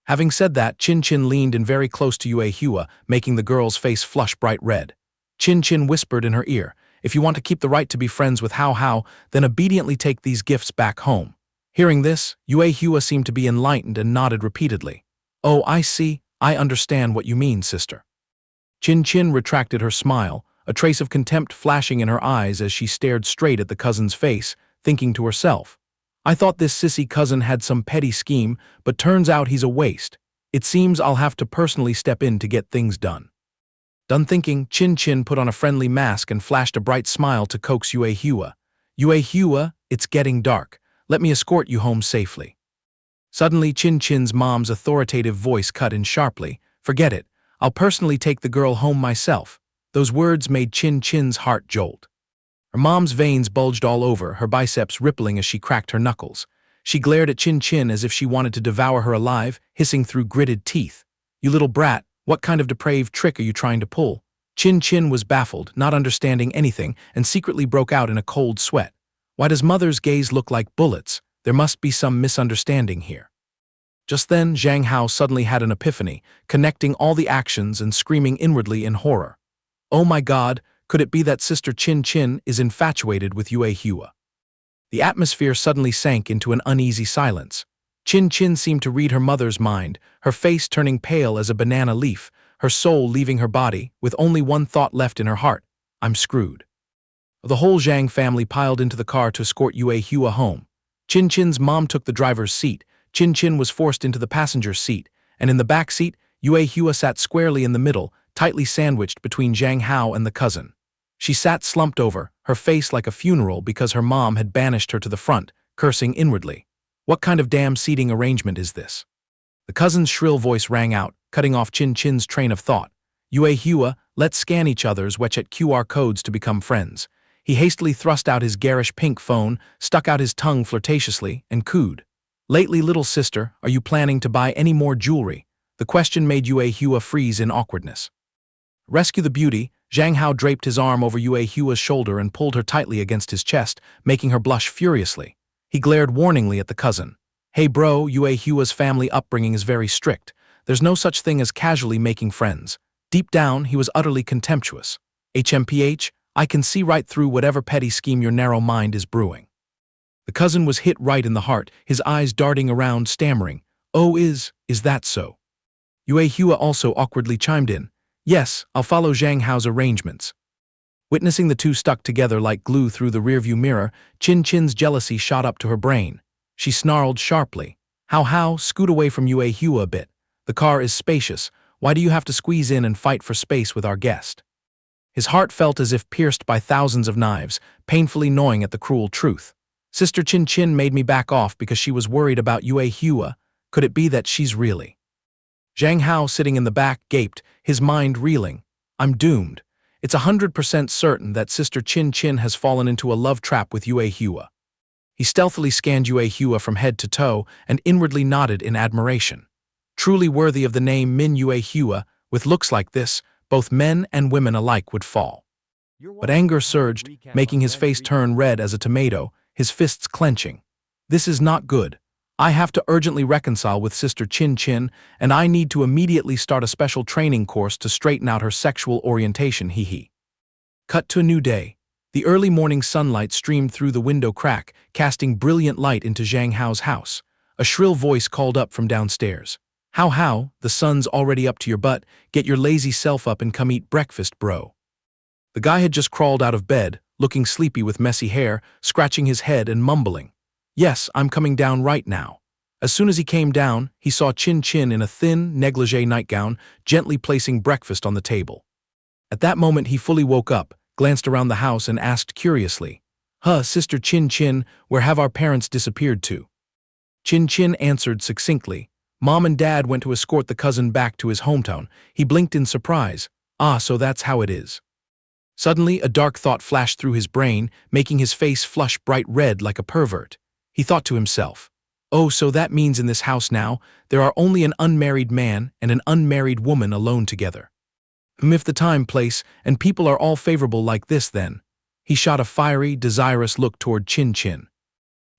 Having said that, Chin Chin leaned in very close to Yue Hua, making the girl's face flush bright red. Chin Chin whispered in her ear, if you want to keep the right to be friends with Hao Hao, then obediently take these gifts back home. Hearing this, Yue Hua seemed to be enlightened and nodded repeatedly. Oh, I see, I understand what you mean, sister. Chin Chin retracted her smile, a trace of contempt flashing in her eyes as she stared straight at the cousin's face, thinking to herself, I thought this sissy cousin had some petty scheme, but turns out he's a waste. It seems I'll have to personally step in to get things done. Done thinking, Chin Chin put on a friendly mask and flashed a bright smile to coax Yue Hua. Yue Hua, it's getting dark. Let me escort you home safely. Suddenly, Chin Chin's mom's authoritative voice cut in sharply. Forget it. I'll personally take the girl home myself. Those words made Chin Chin's heart jolt. Her mom's veins bulged all over, her biceps rippling as she cracked her knuckles. She glared at Chin Chin as if she wanted to devour her alive, hissing through gritted teeth. You little brat, what kind of depraved trick are you trying to pull? Chin Chin was baffled, not understanding anything, and secretly broke out in a cold sweat. Why does mother's gaze look like bullets? There must be some misunderstanding here. Just then, Zhang Hao suddenly had an epiphany, connecting all the actions and screaming inwardly in horror. Oh my God, could it be that Sister Chin Chin is infatuated with Yue Hua? The atmosphere suddenly sank into an uneasy silence. Chin Chin seemed to read her mother's mind, her face turning pale as a banana leaf, her soul leaving her body, with only one thought left in her heart. I'm screwed. The whole Zhang family piled into the car to escort Yue Hua home. Chin Chin's mom took the driver's seat, Chin Chin was forced into the passenger seat, and in the back seat, Yue Hua sat squarely in the middle, tightly sandwiched between Zhang Hao and the cousin. She sat slumped over, her face like a funeral because her mom had banished her to the front, cursing inwardly. What kind of damn seating arrangement is this? The cousin's shrill voice rang out, cutting off Chin Chin's train of thought. Yue Hua, let's scan each other's WeChat QR codes to become friends. He hastily thrust out his garish pink phone, stuck out his tongue flirtatiously, and cooed. Lately, little sister, are you planning to buy any more jewelry? The question made Yue Hua freeze in awkwardness. Rescue the beauty, Zhang Hao draped his arm over Yue Hua's shoulder and pulled her tightly against his chest, making her blush furiously. He glared warningly at the cousin. Hey bro, Yue Hua's family upbringing is very strict. There's no such thing as casually making friends. Deep down, he was utterly contemptuous. HMPH, I can see right through whatever petty scheme your narrow mind is brewing. The cousin was hit right in the heart, his eyes darting around, stammering. Oh, is that so? Yue Hua also awkwardly chimed in. Yes, I'll follow Zhang Hao's arrangements. Witnessing the two stuck together like glue through the rearview mirror, Chin Chin's jealousy shot up to her brain. She snarled sharply. Hao Hao, scoot away from Yue Hua a bit. The car is spacious. Why do you have to squeeze in and fight for space with our guest? His heart felt as if pierced by thousands of knives, painfully gnawing at the cruel truth. Sister Chin Chin made me back off because she was worried about Yue Hua. Could it be that she's really? Zhang Hao, sitting in the back, gaped, his mind reeling. I'm doomed. It's 100% certain that Sister Chin Chin has fallen into a love trap with Yue Hua. He stealthily scanned Yue Hua from head to toe and inwardly nodded in admiration. Truly worthy of the name Min Yue Hua, with looks like this, both men and women alike would fall. But anger surged, making his face turn red as a tomato, his fists clenching. This is not good. I have to urgently reconcile with Sister Chin Chin, and I need to immediately start a special training course to straighten out her sexual orientation, hee. Cut to a new day. The early morning sunlight streamed through the window crack, casting brilliant light into Zhang Hao's house. A shrill voice called up from downstairs. Hao Hao, the sun's already up to your butt, get your lazy self up and come eat breakfast, bro. The guy had just crawled out of bed, looking sleepy with messy hair, scratching his head and mumbling. Yes, I'm coming down right now. As soon as he came down, he saw Chin Chin in a thin, negligee nightgown, gently placing breakfast on the table. At that moment he fully woke up, glanced around the house and asked curiously, Huh, Sister Chin Chin, where have our parents disappeared to? Chin Chin answered succinctly. Mom and Dad went to escort the cousin back to his hometown. He blinked in surprise. Ah, so that's how it is. Suddenly, a dark thought flashed through his brain, making his face flush bright red like a pervert. He thought to himself, oh, so that means in this house now, there are only an unmarried man and an unmarried woman alone together. If the time, place, and people are all favorable like this then. He shot a fiery, desirous look toward Chin Chin.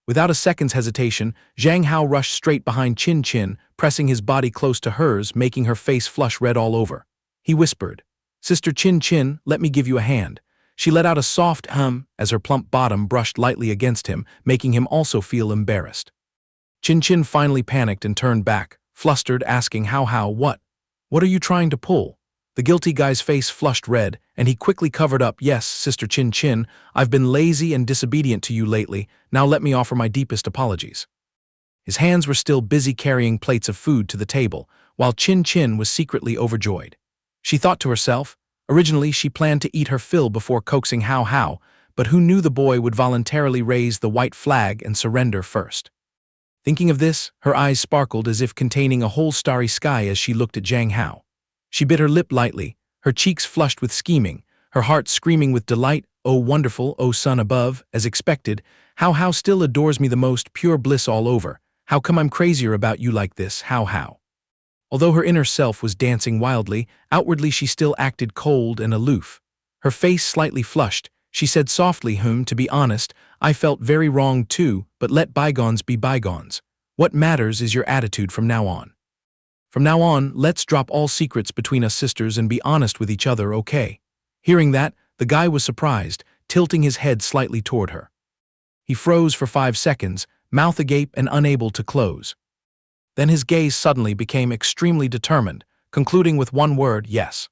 Without a second's hesitation, Zhang Hao rushed straight behind Chin Chin, pressing his body close to hers, making her face flush red all over. He whispered, Sister Chin Chin, let me give you a hand. She let out a soft hum as her plump bottom brushed lightly against him, making him also feel embarrassed. Chin Chin finally panicked and turned back, flustered, asking How, what? What are you trying to pull? The guilty guy's face flushed red, and he quickly covered up, yes, Sister Chin Chin, I've been lazy and disobedient to you lately, now let me offer my deepest apologies. His hands were still busy carrying plates of food to the table, while Chin Chin was secretly overjoyed. She thought to herself, originally she planned to eat her fill before coaxing How, but who knew the boy would voluntarily raise the white flag and surrender first. Thinking of this, her eyes sparkled as if containing a whole starry sky as she looked at Zhang Hao. She bit her lip lightly, her cheeks flushed with scheming, her heart screaming with delight, oh wonderful, oh son above, as expected, How still adores me the most, pure bliss all over, how come I'm crazier about you like this, How. Although her inner self was dancing wildly, outwardly she still acted cold and aloof. Her face slightly flushed, she said softly, to be honest, I felt very wrong too, but let bygones be bygones. What matters is your attitude from now on. From now on, let's drop all secrets between us sisters and be honest with each other, okay? Hearing that, the guy was surprised, tilting his head slightly toward her. He froze for 5 seconds, mouth agape and unable to close. Then his gaze suddenly became extremely determined, concluding with one word, yes.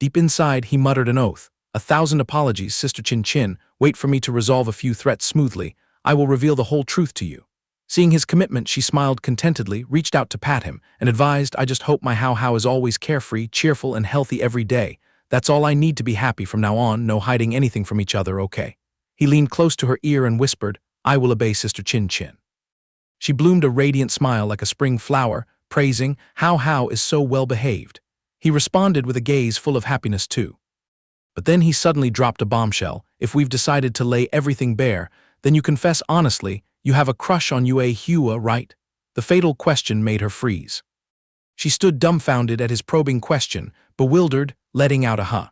Deep inside, he muttered an oath. 1,000 apologies, Sister Chin Chin, wait for me to resolve a few threats smoothly. I will reveal the whole truth to you. Seeing his commitment, she smiled contentedly, reached out to pat him, and advised, I just hope my How is always carefree, cheerful, and healthy every day. That's all I need to be happy from now on, no hiding anything from each other, okay? He leaned close to her ear and whispered, I will obey, Sister Chin Chin. She bloomed a radiant smile like a spring flower, praising, How is so well behaved. He responded with a gaze full of happiness too. But then he suddenly dropped a bombshell. If we've decided to lay everything bare, then you confess honestly, you have a crush on Yue Hua, right? The fatal question made her freeze. She stood dumbfounded at his probing question, bewildered, letting out a huh.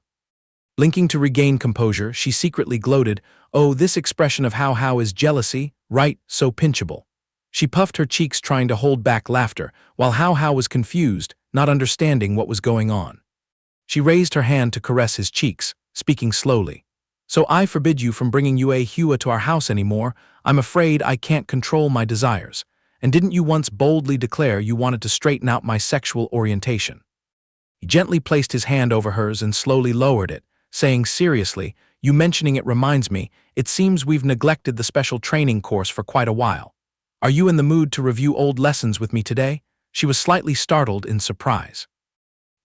Blinking to regain composure, she secretly gloated, oh, this expression of How is jealousy, right, so pinchable. She puffed her cheeks trying to hold back laughter, while How was confused, not understanding what was going on. She raised her hand to caress his cheeks, speaking slowly. So I forbid you from bringing Yue Hua to our house anymore. I'm afraid I can't control my desires. And didn't you once boldly declare you wanted to straighten out my sexual orientation? He gently placed his hand over hers and slowly lowered it, saying seriously, you mentioning it reminds me, it seems we've neglected the special training course for quite a while. Are you in the mood to review old lessons with me today? She was slightly startled in surprise.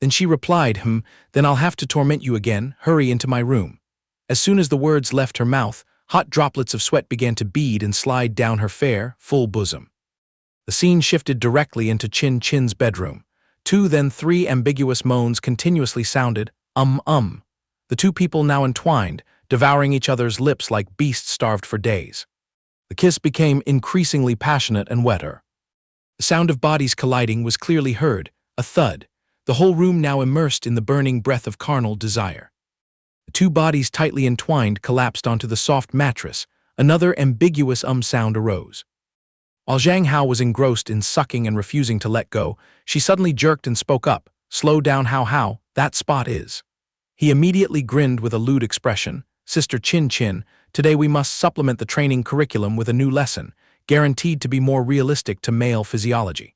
Then she replied, then I'll have to torment you again, hurry into my room. As soon as the words left her mouth, hot droplets of sweat began to bead and slide down her fair, full bosom. The scene shifted directly into Chin Chin's bedroom. 2 then 3 ambiguous moans continuously sounded, The 2 people now entwined, devouring each other's lips like beasts starved for days. The kiss became increasingly passionate and wetter. The sound of bodies colliding was clearly heard, a thud, the whole room now immersed in the burning breath of carnal desire. The 2 bodies tightly entwined collapsed onto the soft mattress. Another ambiguous sound arose. While Zhang Hao was engrossed in sucking and refusing to let go, she suddenly jerked and spoke up, slow down How, that spot is. He immediately grinned with a lewd expression, Sister Chin Chin, today we must supplement the training curriculum with a new lesson, guaranteed to be more realistic to male physiology.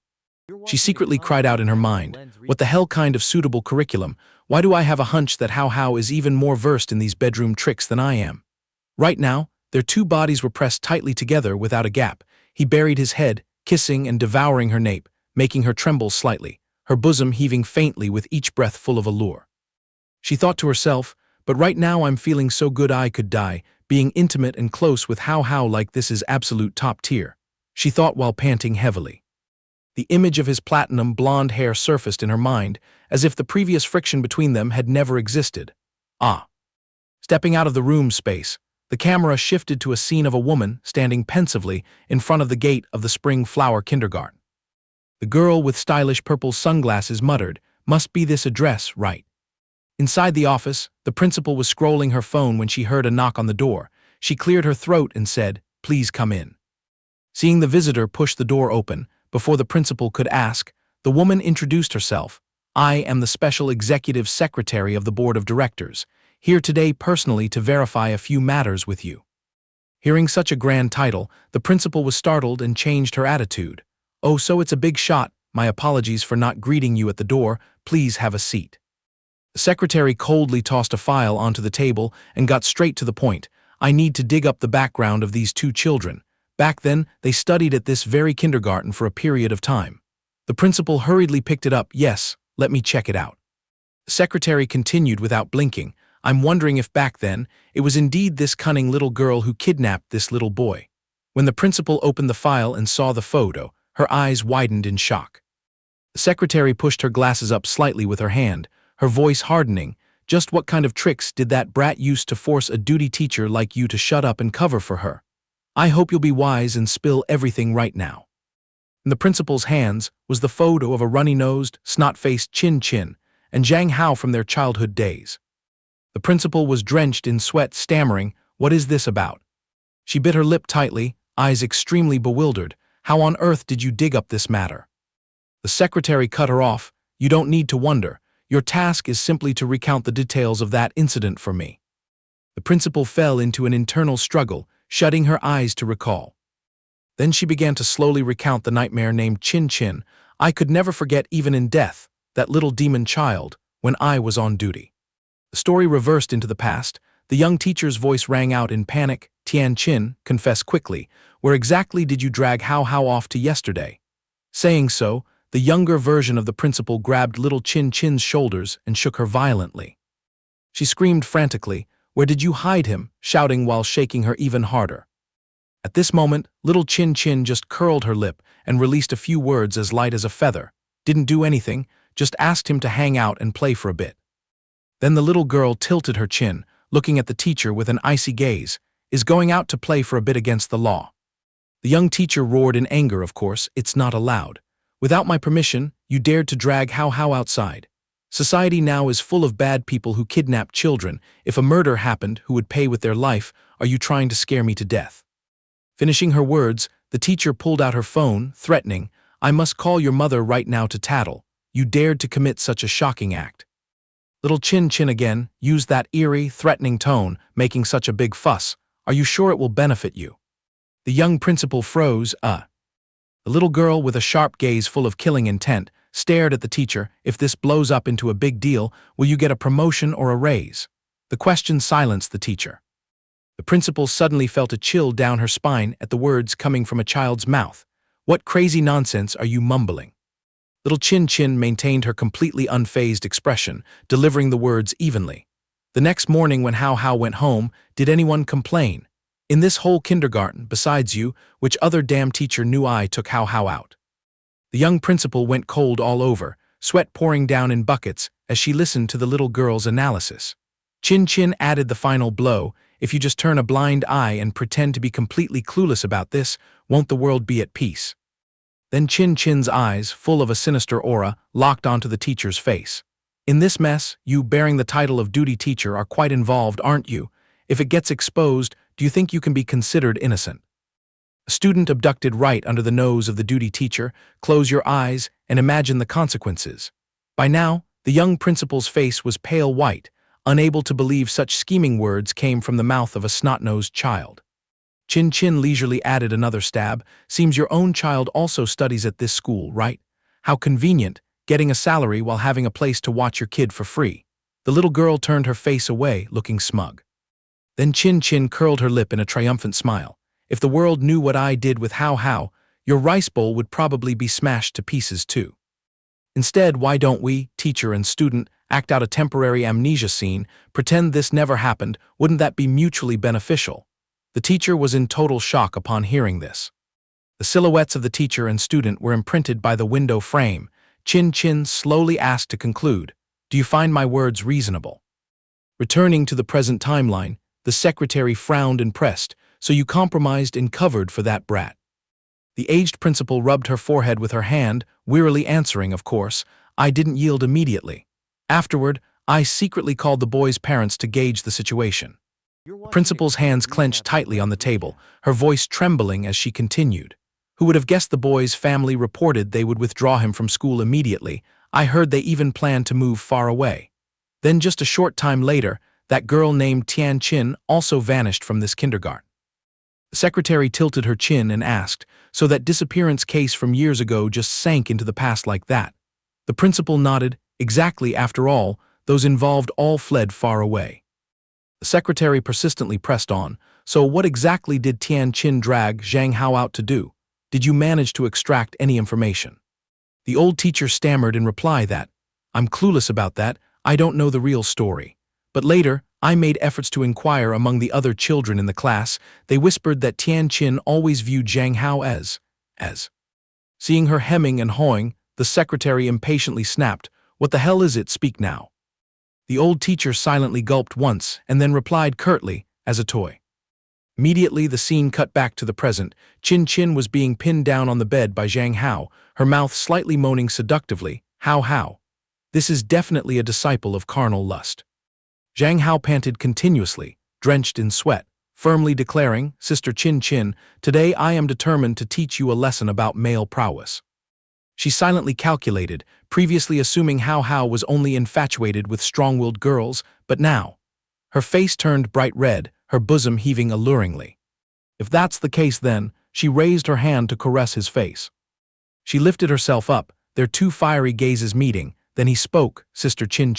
She secretly cried out in her mind, what the hell kind of suitable curriculum? Why do I have a hunch that How is even more versed in these bedroom tricks than I am? Right now, their 2 bodies were pressed tightly together without a gap. He buried his head, kissing and devouring her nape, making her tremble slightly, her bosom heaving faintly with each breath full of allure. She thought to herself, but right now I'm feeling so good I could die, Being intimate and close with Hao Hao like this is absolute top tier, she thought while panting heavily. The image of his platinum blonde hair surfaced in her mind, as if the previous friction between them had never existed. Ah. Stepping out of the room space, the camera shifted to a scene of a woman standing pensively in front of the gate of the Spring Flower Kindergarten. The girl with stylish purple sunglasses muttered, "Must be this address, right?" Inside the office, the principal was scrolling her phone when she heard a knock on the door. She cleared her throat and said, "Please come in." Seeing the visitor push the door open, before the principal could ask, the woman introduced herself. "I am the special executive secretary of the board of directors, here today personally to verify a few matters with you." Hearing such a grand title, the principal was startled and changed her attitude. "Oh, so it's a big shot. My apologies for not greeting you at the door. Please have a seat." The secretary coldly tossed a file onto the table and got straight to the point. "I need to dig up the background of these two children. Back then, they studied at this very kindergarten for a period of time." The principal hurriedly picked it up. "Yes, let me check it out." The secretary continued without blinking. "I'm wondering if back then, it was indeed this cunning little girl who kidnapped this little boy." When the principal opened the file and saw the photo, her eyes widened in shock. The secretary pushed her glasses up slightly with her hand, her voice hardening. "Just what kind of tricks did that brat use to force a duty teacher like you to shut up and cover for her? I hope you'll be wise and spill everything right now." In the principal's hands was the photo of a runny-nosed, snot-faced Chin, and Zhang Hao from their childhood days. The principal was drenched in sweat, stammering, "What is this about?" She bit her lip tightly, eyes extremely bewildered. "How on earth did you dig up this matter?" The secretary cut her off. "You don't need to wonder. Your task is simply to recount the details of that incident for me." The principal fell into an internal struggle, shutting her eyes to recall. Then she began to slowly recount the nightmare named Chin. "I could never forget even in death, that little demon child, when I was on duty." The story reversed into the past. The young teacher's voice rang out in panic. "Chin, confess quickly. Where exactly did you drag Hao off to yesterday?" Saying so, the younger version of the principal grabbed little Chin's shoulders and shook her violently. She screamed frantically, "Where did you hide him?" shouting while shaking her even harder. At this moment, little Chin just curled her lip and released a few words as light as a feather. "Didn't do anything, just asked him to hang out and play for a bit." Then the little girl tilted her chin, looking at the teacher with an icy gaze. "Is going out to play for a bit against the law?" The young teacher roared in anger, "Of course, it's not allowed. Without my permission, you dared to drag Hao outside. Society now is full of bad people who kidnap children. If a murder happened, who would pay with their life? Are you trying to scare me to death?" Finishing her words, the teacher pulled out her phone, threatening, "I must call your mother right now to tattle. You dared to commit such a shocking act." Little Chin again used that eerie, threatening tone, making such a big fuss. "Are you sure it will benefit you?" The young principal froze. The little girl, with a sharp gaze full of killing intent, stared at the teacher. "If this blows up into a big deal, will you get a promotion or a raise?" The question silenced the teacher. The principal suddenly felt a chill down her spine at the words coming from a child's mouth. "What crazy nonsense are you mumbling?" Little Chin maintained her completely unfazed expression, delivering the words evenly. "The next morning when Hao went home, did anyone complain? In this whole kindergarten, besides you, which other damn teacher knew I took Hao out?" The young principal went cold all over, sweat pouring down in buckets as she listened to the little girl's analysis. Chin added the final blow. "If you just turn a blind eye and pretend to be completely clueless about this, won't the world be at peace?" Then Chin's eyes, full of a sinister aura, locked onto the teacher's face. "In this mess, you, bearing the title of duty teacher, are quite involved, aren't you? If it gets exposed, do you think you can be considered innocent? A student abducted right under the nose of the duty teacher. Close your eyes and imagine the consequences." By now, the young principal's face was pale white, unable to believe such scheming words came from the mouth of a snot-nosed child. Chin leisurely added another stab. "Seems your own child also studies at this school, right? How convenient, getting a salary while having a place to watch your kid for free." The little girl turned her face away, looking smug. Then Chin curled her lip in a triumphant smile. "If the world knew what I did with Hao, your rice bowl would probably be smashed to pieces too. Instead, why don't we, teacher and student, act out a temporary amnesia scene, pretend this never happened, wouldn't that be mutually beneficial? The teacher was in total shock upon hearing this. The silhouettes of the teacher and student were imprinted by the window frame. Chin slowly asked to conclude, "Do you find my words reasonable?" Returning to the present timeline, the secretary frowned and pressed, "So you compromised and covered for that brat." The aged principal rubbed her forehead with her hand, wearily answering, "Of course, I didn't yield immediately. Afterward, I secretly called the boy's parents to gauge the situation." The principal's hands clenched tightly on the table, her voice trembling as she continued. "Who would have guessed the boy's family reported they would withdraw him from school immediately? I heard they even planned to move far away. Then just a short time later, that girl named Tian Qin also vanished from this kindergarten." The secretary tilted her chin and asked, "So that disappearance case from years ago just sank into the past like that?" The principal nodded. "Exactly. After all, those involved all fled far away." The secretary persistently pressed on, "So what exactly did Tian Qin drag Zhang Hao out to do? Did you manage to extract any information?" The old teacher stammered in reply that, "I'm clueless about that, I don't know the real story. But later, I made efforts to inquire among the other children in the class. They whispered that Tian Qin always viewed Zhang Hao as. Seeing her hemming and hawing, the secretary impatiently snapped, "What the hell is it? Speak now." The old teacher silently gulped once and then replied curtly, "As a toy." Immediately, the scene cut back to the present. Chin was being pinned down on the bed by Zhang Hao, her mouth slightly moaning seductively, How. This is definitely a disciple of carnal lust." Zhang Hao panted continuously, drenched in sweat, firmly declaring, "Sister Chin, today I am determined to teach you a lesson about male prowess." She silently calculated, previously assuming Hao was only infatuated with strong-willed girls, but now. Her face turned bright red, her bosom heaving alluringly. If that's the case then, she raised her hand to caress his face. She lifted herself up, their two fiery gazes meeting, then he spoke, "Sister Chin."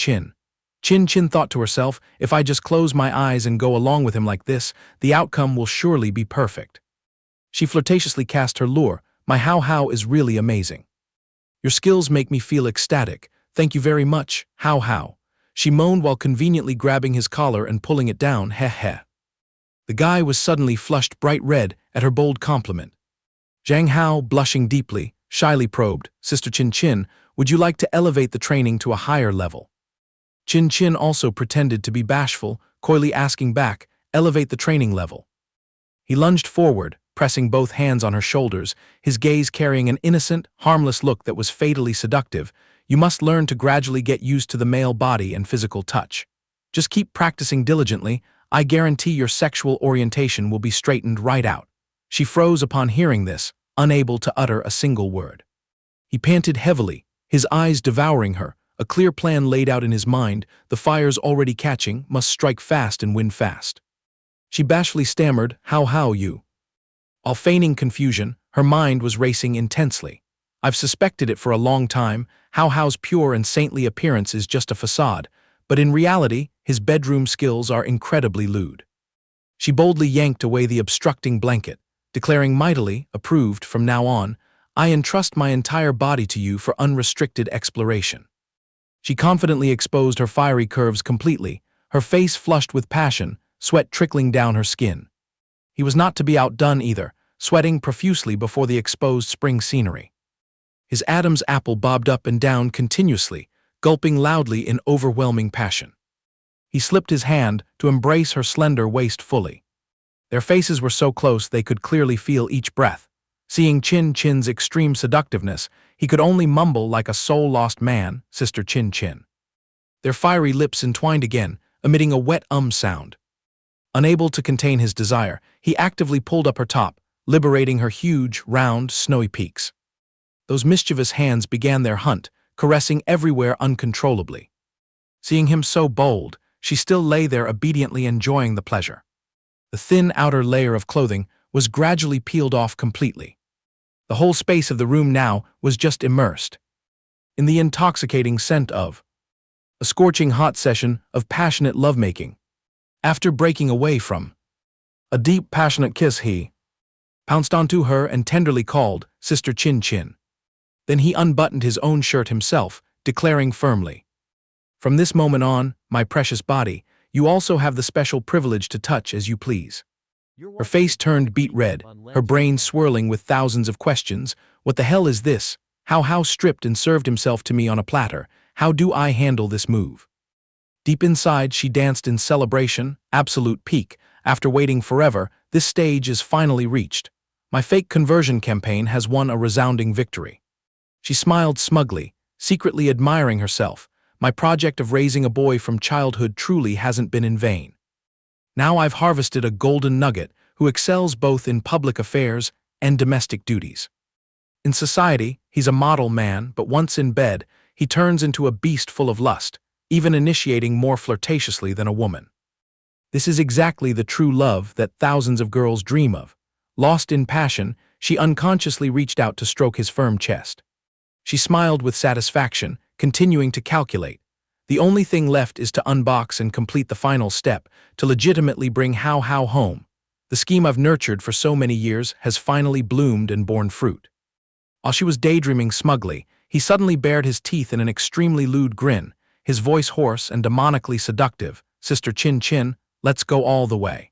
Chin thought to herself, "If I just close my eyes and go along with him like this, the outcome will surely be perfect." She flirtatiously cast her lure, "My Hao is really amazing. Your skills make me feel ecstatic. Thank you very much, Hao." She moaned while conveniently grabbing his collar and pulling it down, heh. The guy was suddenly flushed bright red at her bold compliment. Zhang Hao, blushing deeply, shyly probed, "Sister Chin, would you like to elevate the training to a higher level?" Chin also pretended to be bashful, coyly asking back, "Elevate the training level." He lunged forward, pressing both hands on her shoulders, his gaze carrying an innocent, harmless look that was fatally seductive. "You must learn to gradually get used to the male body and physical touch. Just keep practicing diligently. I guarantee your sexual orientation will be straightened right out." She froze upon hearing this, unable to utter a single word. He panted heavily, his eyes devouring her, a clear plan laid out in his mind, the fires already catching, must strike fast and win fast. She bashfully stammered, How you?" While feigning confusion, her mind was racing intensely. "I've suspected it for a long time. Hao's pure and saintly appearance is just a facade, but in reality, his bedroom skills are incredibly lewd." She boldly yanked away the obstructing blanket, declaring mightily, approved, "From now on, I entrust my entire body to you for unrestricted exploration." She confidently exposed her fiery curves completely, her face flushed with passion, sweat trickling down her skin. He was not to be outdone either, sweating profusely before the exposed spring scenery. His Adam's apple bobbed up and down continuously, gulping loudly in overwhelming passion. He slipped his hand to embrace her slender waist fully. Their faces were so close they could clearly feel each breath. Seeing Chin's extreme seductiveness, he could only mumble like a soul-lost man, "Sister Chin." Their fiery lips entwined again, emitting a wet sound. Unable to contain his desire, he actively pulled up her top, liberating her huge, round, snowy peaks. Those mischievous hands began their hunt, caressing everywhere uncontrollably. Seeing him so bold, she still lay there obediently enjoying the pleasure. The thin outer layer of clothing was gradually peeled off completely. The whole space of the room now was just immersed in the intoxicating scent of a scorching hot session of passionate lovemaking. After breaking away from a deep, passionate kiss, he pounced onto her and tenderly called, "Sister Chin." Then he unbuttoned his own shirt himself, declaring firmly, From this moment on, my precious body, you also have the special privilege to touch as you please." Her face turned beet red, her brain swirling with thousands of questions. What the hell is this? How stripped and served himself to me on a platter? How do I handle this move? Deep inside, she danced in celebration, absolute peak. After waiting forever, this stage is finally reached. My fake conversion campaign has won a resounding victory. She smiled smugly, secretly admiring herself. My project of raising a boy from childhood truly hasn't been in vain. Now I've harvested a golden nugget who excels both in public affairs and domestic duties. In society, he's a model man, but once in bed, he turns into a beast full of lust, even initiating more flirtatiously than a woman. This is exactly the true love that thousands of girls dream of. Lost in passion, she unconsciously reached out to stroke his firm chest. She smiled with satisfaction, continuing to calculate. The only thing left is to unbox and complete the final step, to legitimately bring Hao Hao home. The scheme I've nurtured for so many years has finally bloomed and borne fruit. While she was daydreaming smugly, he suddenly bared his teeth in an extremely lewd grin, his voice hoarse and demonically seductive. "Sister Chin Chin, let's go all the way."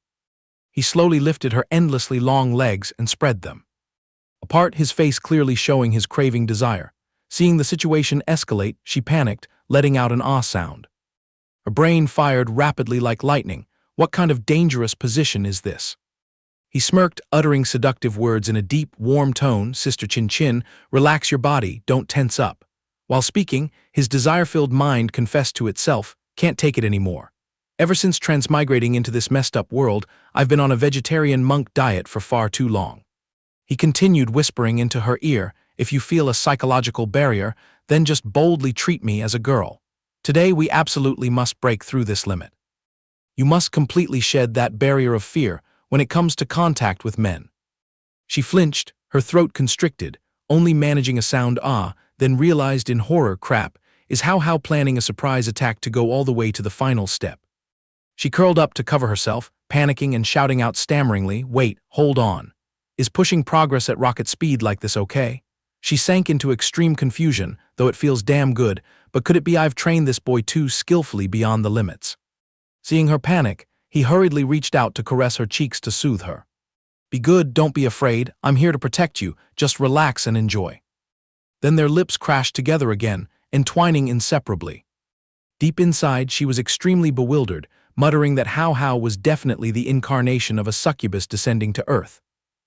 He slowly lifted her endlessly long legs and spread them apart, his face clearly showing his craving desire. Seeing the situation escalate, she panicked, letting out an ah sound. Her brain fired rapidly like lightning. What kind of dangerous position is this? He smirked, uttering seductive words in a deep, warm tone. "Sister Chin Chin, relax your body, don't tense up." While speaking, his desire-filled mind confessed to itself, "Can't take it anymore. Ever since transmigrating into this messed-up world, I've been on a vegetarian monk diet for far too long." He continued, whispering into her ear, "If you feel a psychological barrier, then just boldly treat me as a girl. Today we absolutely must break through this limit. You must completely shed that barrier of fear when it comes to contact with men." She flinched, her throat constricted, only managing a sound ah, then realized in horror, crap, is Hao Hao planning a surprise attack to go all the way to the final step? She curled up to cover herself, panicking and shouting out stammeringly, "Wait, hold on. Is pushing progress at rocket speed like this okay?" She sank into extreme confusion, though it feels damn good, but could it be I've trained this boy too skillfully beyond the limits? Seeing her panic, he hurriedly reached out to caress her cheeks to soothe her. "Be good, don't be afraid, I'm here to protect you, just relax and enjoy." Then their lips crashed together again, entwining inseparably. Deep inside, she was extremely bewildered, muttering that Hao Hao was definitely the incarnation of a succubus descending to earth.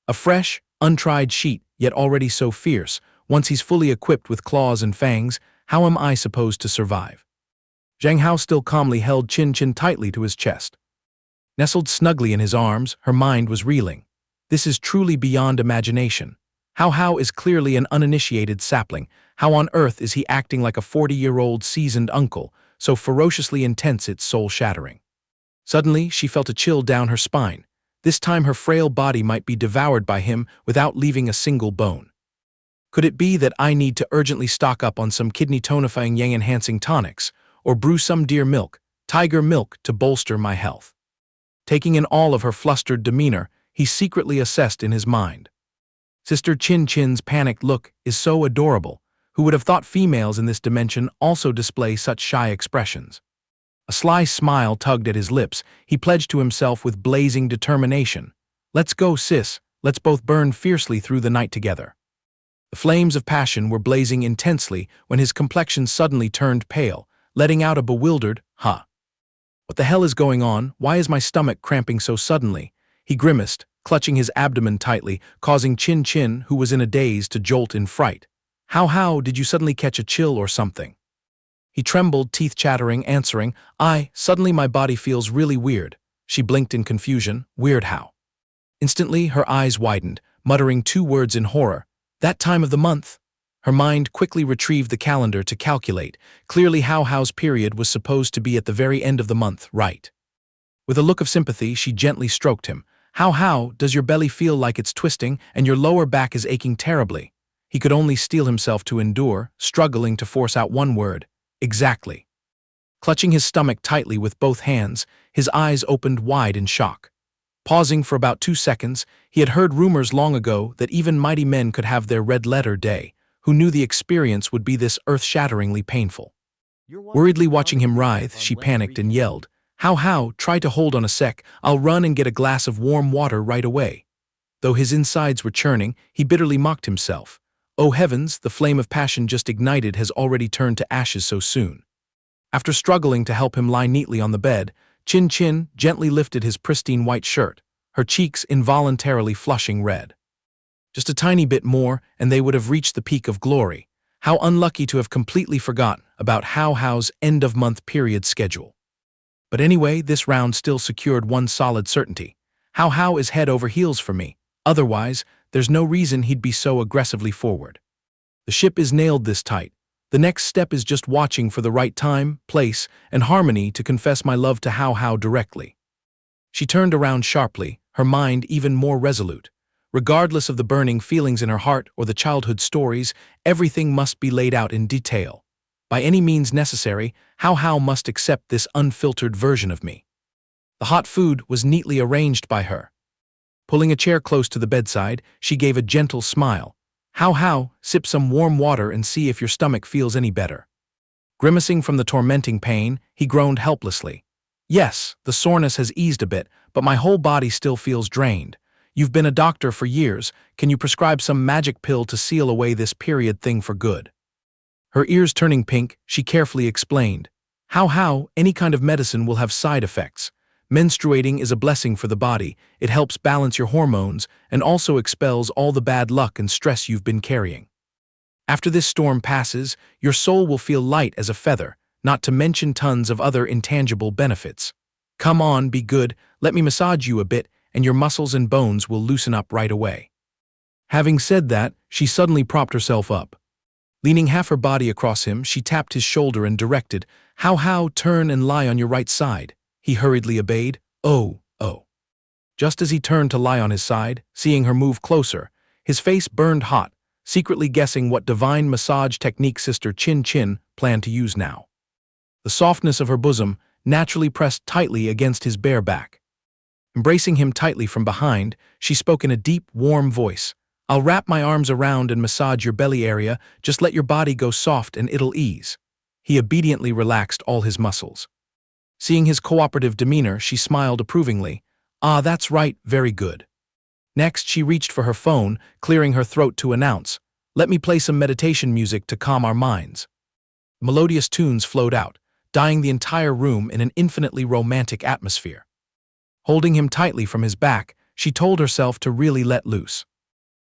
A fresh, untried sheet, yet already so fierce. Once he's fully equipped with claws and fangs, how am I supposed to survive? Zhang Hao still calmly held Chin Chin tightly to his chest. Nestled snugly in his arms, her mind was reeling. This is truly beyond imagination. Hao Hao is clearly an uninitiated sapling. How on earth is he acting like a 40-year-old seasoned uncle, so ferociously intense it's soul-shattering? Suddenly, she felt a chill down her spine. This time her frail body might be devoured by him without leaving a single bone. Could it be that I need to urgently stock up on some kidney-tonifying yang-enhancing tonics, or brew some deer milk, tiger milk, to bolster my health? Taking in all of her flustered demeanor, he secretly assessed in his mind. Sister Chin Chin's panicked look is so adorable. Who would have thought females in this dimension also display such shy expressions? A sly smile tugged at his lips. He pledged to himself with blazing determination. "Let's go, sis. Let's both burn fiercely through the night together." The flames of passion were blazing intensely when his complexion suddenly turned pale, letting out a bewildered, "Huh. What the hell is going on? Why is my stomach cramping so suddenly?" He grimaced, clutching his abdomen tightly, causing Chin Chin, who was in a daze, to jolt in fright. How did you suddenly catch a chill or something?" He trembled, teeth chattering, answering, Suddenly my body feels really weird." She blinked in confusion. "Weird how?" Instantly, her eyes widened, muttering two words in horror. "That time of the month." Her mind quickly retrieved the calendar to calculate. Clearly Hao Hao's period was supposed to be at the very end of the month, right? With a look of sympathy, she gently stroked him. "Hao Hao, does your belly feel like it's twisting and your lower back is aching terribly?" He could only steel himself to endure, struggling to force out one word. "Exactly." Clutching his stomach tightly with both hands, his eyes opened wide in shock. Pausing for about 2 seconds, he had heard rumors long ago that even mighty men could have their red-letter day. Who knew the experience would be this earth-shatteringly painful? Worriedly watching him writhe, she panicked and yelled, "Hao Hao, try to hold on a sec, I'll run and get a glass of warm water right away." Though his insides were churning, he bitterly mocked himself. Oh heavens, the flame of passion just ignited has already turned to ashes so soon. After struggling to help him lie neatly on the bed, Chin Chin gently lifted his pristine white shirt, her cheeks involuntarily flushing red. Just a tiny bit more, and they would have reached the peak of glory. How unlucky to have completely forgotten about Hao Hao's end-of-month period schedule. But anyway, this round still secured one solid certainty. Hao Hao is head over heels for me. Otherwise, there's no reason he'd be so aggressively forward. The ship is nailed this tight. The next step is just watching for the right time, place, and harmony to confess my love to Hao Hao directly. She turned around sharply, her mind even more resolute. Regardless of the burning feelings in her heart or the childhood stories, everything must be laid out in detail. By any means necessary, Hao Hao must accept this unfiltered version of me. The hot food was neatly arranged by her. Pulling a chair close to the bedside, she gave a gentle smile. "Hao Hao, sip some warm water and see if your stomach feels any better." Grimacing from the tormenting pain, he groaned helplessly. "Yes, the soreness has eased a bit, but my whole body still feels drained. You've been a doctor for years. Can you prescribe some magic pill to seal away this period thing for good?" Her ears turning pink, she carefully explained. "Hao Hao, any kind of medicine will have side effects. Menstruating is a blessing for the body. It helps balance your hormones and also expels all the bad luck and stress you've been carrying. After this storm passes, your soul will feel light as a feather, not to mention tons of other intangible benefits. Come on, be good, let me massage you a bit, and your muscles and bones will loosen up right away." Having said that, she suddenly propped herself up. Leaning half her body across him, she tapped his shoulder and directed, "Hao Hao, turn and lie on your right side." He hurriedly obeyed. Oh. Just as he turned to lie on his side, seeing her move closer, his face burned hot, secretly guessing what divine massage technique Sister Chin Chin planned to use now. The softness of her bosom naturally pressed tightly against his bare back. Embracing him tightly from behind, she spoke in a deep, warm voice. "I'll wrap my arms around and massage your belly area, just let your body go soft and it'll ease." He obediently relaxed all his muscles. Seeing his cooperative demeanor, she smiled approvingly. "Ah, that's right, very good." Next, she reached for her phone, clearing her throat to announce, "Let me play some meditation music to calm our minds." Melodious tunes flowed out, dyeing the entire room in an infinitely romantic atmosphere. Holding him tightly from his back, she told herself to really let loose.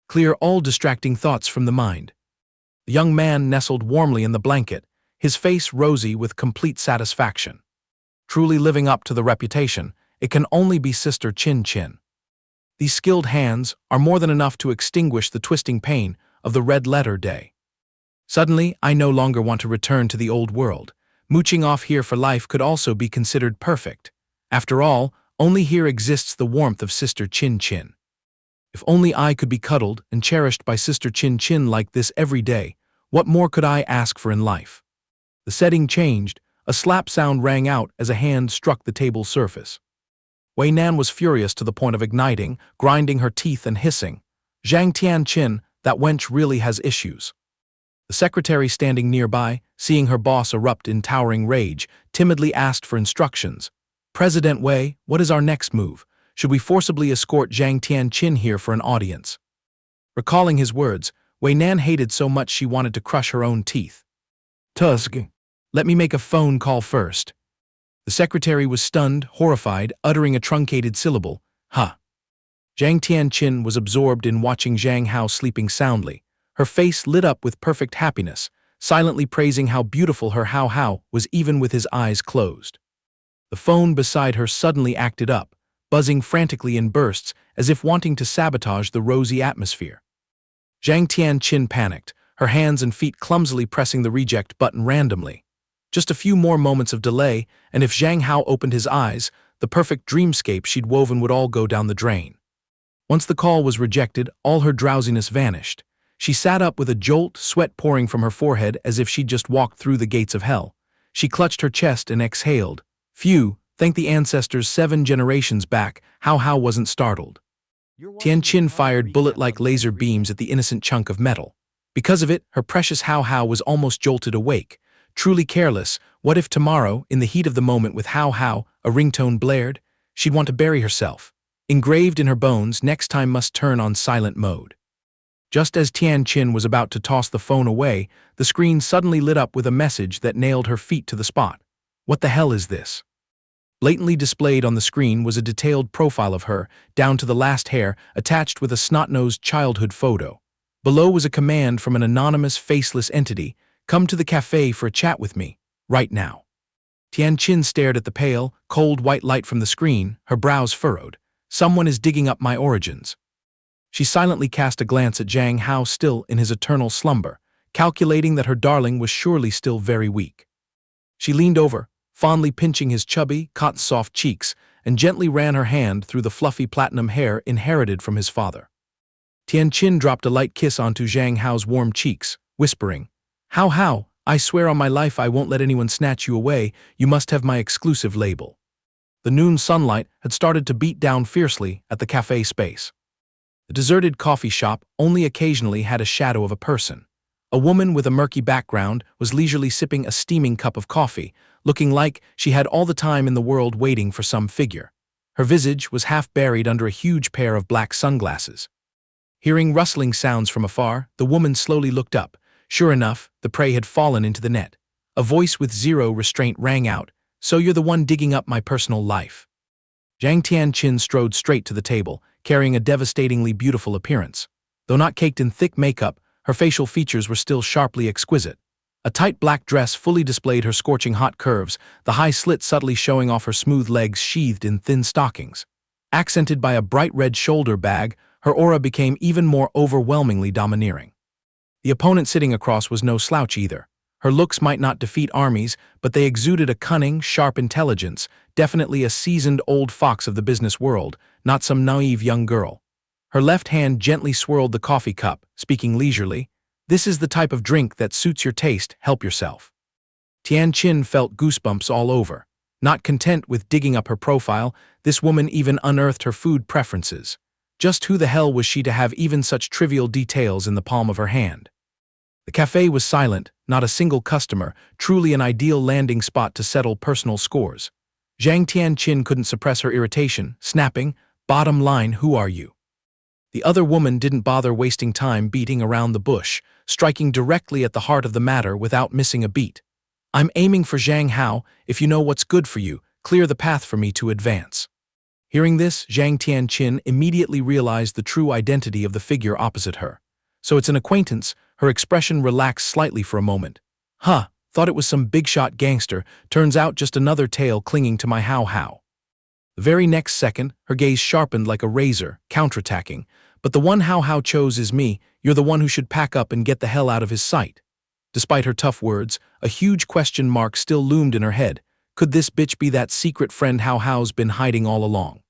Clear all distracting thoughts from the mind. The young man nestled warmly in the blanket, his face rosy with complete satisfaction. Truly living up to the reputation, it can only be Sister Chin Chin. These skilled hands are more than enough to extinguish the twisting pain of the red-letter day. Suddenly, I no longer want to return to the old world. Mooching off here for life could also be considered perfect. After all, only here exists the warmth of Sister Chin Chin. If only I could be cuddled and cherished by Sister Chin Chin like this every day, what more could I ask for in life? The setting changed. A slap sound rang out as a hand struck the table surface. Wei Nan was furious to the point of igniting, grinding her teeth and hissing. "Zhang Tianqin, that wench really has issues." The secretary standing nearby, seeing her boss erupt in towering rage, timidly asked for instructions. "President Wei, what is our next move? Should we forcibly escort Zhang Tianqin here for an audience?" Recalling his words, Wei Nan hated so much she wanted to crush her own teeth. "Tusk. Let me make a phone call first." The secretary was stunned, horrified, uttering a truncated syllable, "Huh." Zhang Tianqin was absorbed in watching Zhang Hao sleeping soundly, her face lit up with perfect happiness, silently praising how beautiful her Hao Hao was even with his eyes closed. The phone beside her suddenly acted up, buzzing frantically in bursts as if wanting to sabotage the rosy atmosphere. Zhang Tianqin panicked, her hands and feet clumsily pressing the reject button randomly. Just a few more moments of delay, and if Zhang Hao opened his eyes, the perfect dreamscape she'd woven would all go down the drain. Once the call was rejected, all her drowsiness vanished. She sat up with a jolt, sweat pouring from her forehead as if she'd just walked through the gates of hell. She clutched her chest and exhaled. Phew, thank the ancestors 7 generations back, Hao Hao wasn't startled. Tianqin fired bullet-like laser beams at the innocent chunk of metal. Because of it, her precious Hao Hao was almost jolted awake, truly careless. What if tomorrow, in the heat of the moment with Hao Hao, a ringtone blared? She'd want to bury herself. Engraved in her bones, next time must turn on silent mode. Just as Tian Qin was about to toss the phone away, the screen suddenly lit up with a message that nailed her feet to the spot. What the hell is this? Blatantly displayed on the screen was a detailed profile of her, down to the last hair, attached with a snot-nosed childhood photo. Below was a command from an anonymous, faceless entity: "Come to the cafe for a chat with me, right now." Tian Qin stared at the pale, cold white light from the screen, her brows furrowed. Someone is digging up my origins. She silently cast a glance at Zhang Hao, still in his eternal slumber, calculating that her darling was surely still very weak. She leaned over, fondly pinching his chubby, cotton-soft cheeks, and gently ran her hand through the fluffy platinum hair inherited from his father. Tian Qin dropped a light kiss onto Zhang Hao's warm cheeks, whispering, "Hao Hao, I swear on my life I won't let anyone snatch you away. You must have my exclusive label." The noon sunlight had started to beat down fiercely at the cafe space. The deserted coffee shop only occasionally had a shadow of a person. A woman with a murky background was leisurely sipping a steaming cup of coffee, looking like she had all the time in the world waiting for some figure. Her visage was half buried under a huge pair of black sunglasses. Hearing rustling sounds from afar, the woman slowly looked up. Sure enough, the prey had fallen into the net. A voice with zero restraint rang out, "So you're the one digging up my personal life." Zhang Tianqin strode straight to the table, carrying a devastatingly beautiful appearance. Though not caked in thick makeup, her facial features were still sharply exquisite. A tight black dress fully displayed her scorching hot curves, the high slit subtly showing off her smooth legs sheathed in thin stockings. Accented by a bright red shoulder bag, her aura became even more overwhelmingly domineering. The opponent sitting across was no slouch either. Her looks might not defeat armies, but they exuded a cunning, sharp intelligence, definitely a seasoned old fox of the business world, not some naive young girl. Her left hand gently swirled the coffee cup, speaking leisurely, "This is the type of drink that suits your taste, help yourself." Tian Qin felt goosebumps all over. Not content with digging up her profile, this woman even unearthed her food preferences. Just who the hell was she to have even such trivial details in the palm of her hand? The cafe was silent, not a single customer, truly an ideal landing spot to settle personal scores. Zhang Tianqin couldn't suppress her irritation, snapping, "Bottom line, who are you?" The other woman didn't bother wasting time beating around the bush, striking directly at the heart of the matter without missing a beat. "I'm aiming for Zhang Hao. If you know what's good for you, clear the path for me to advance." Hearing this, Zhang Tianqin immediately realized the true identity of the figure opposite her. "So it's an acquaintance." Her expression relaxed slightly for a moment. "Huh, thought it was some big-shot gangster, turns out just another tail clinging to my Hao Hao." The very next second, her gaze sharpened like a razor, counterattacking. "But the one Hao Hao chose is me. You're the one who should pack up and get the hell out of his sight." Despite her tough words, a huge question mark still loomed in her head. Could this bitch be that secret friend Hao Hao's been hiding all along?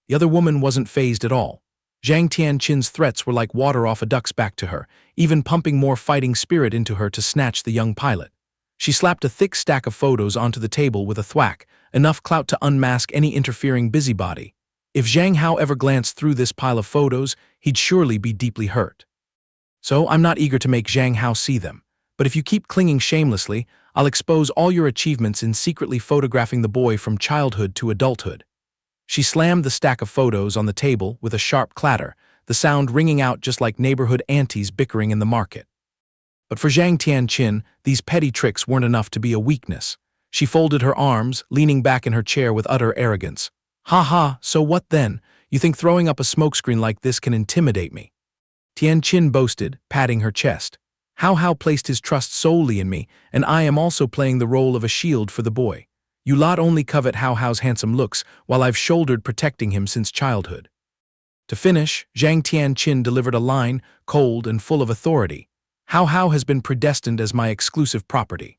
The other woman wasn't fazed at all. Zhang Tianqin's threats were like water off a duck's back to her, even pumping more fighting spirit into her to snatch the young pilot. She slapped a thick stack of photos onto the table with a thwack, enough clout to unmask any interfering busybody. If Zhang Hao ever glanced through this pile of photos, he'd surely be deeply hurt. "So I'm not eager to make Zhang Hao see them. But if you keep clinging shamelessly, I'll expose all your achievements in secretly photographing the boy from childhood to adulthood." She slammed the stack of photos on the table with a sharp clatter, the sound ringing out just like neighborhood aunties bickering in the market. But for Zhang Tianqin, these petty tricks weren't enough to be a weakness. She folded her arms, leaning back in her chair with utter arrogance. "Ha ha, so what then? You think throwing up a smokescreen like this can intimidate me?" Tianqin boasted, patting her chest. "Hao Hao placed his trust solely in me, and I am also playing the role of a shield for the boy. You lot only covet Hao Hao's handsome looks, while I've shouldered protecting him since childhood." To finish, Zhang Tianqin delivered a line, cold and full of authority. "Hao Hao has been predestined as my exclusive property."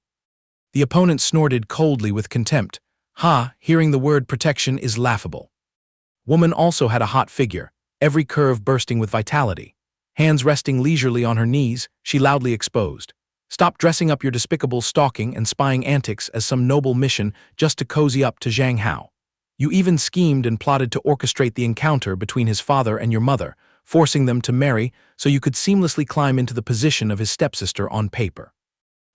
The opponent snorted coldly with contempt. "Ha, hearing the word protection is laughable." Woman also had a hot figure, every curve bursting with vitality. Hands resting leisurely on her knees, she loudly exposed, "Stop dressing up your despicable stalking and spying antics as some noble mission just to cozy up to Zhang Hao. You even schemed and plotted to orchestrate the encounter between his father and your mother, forcing them to marry so you could seamlessly climb into the position of his stepsister on paper."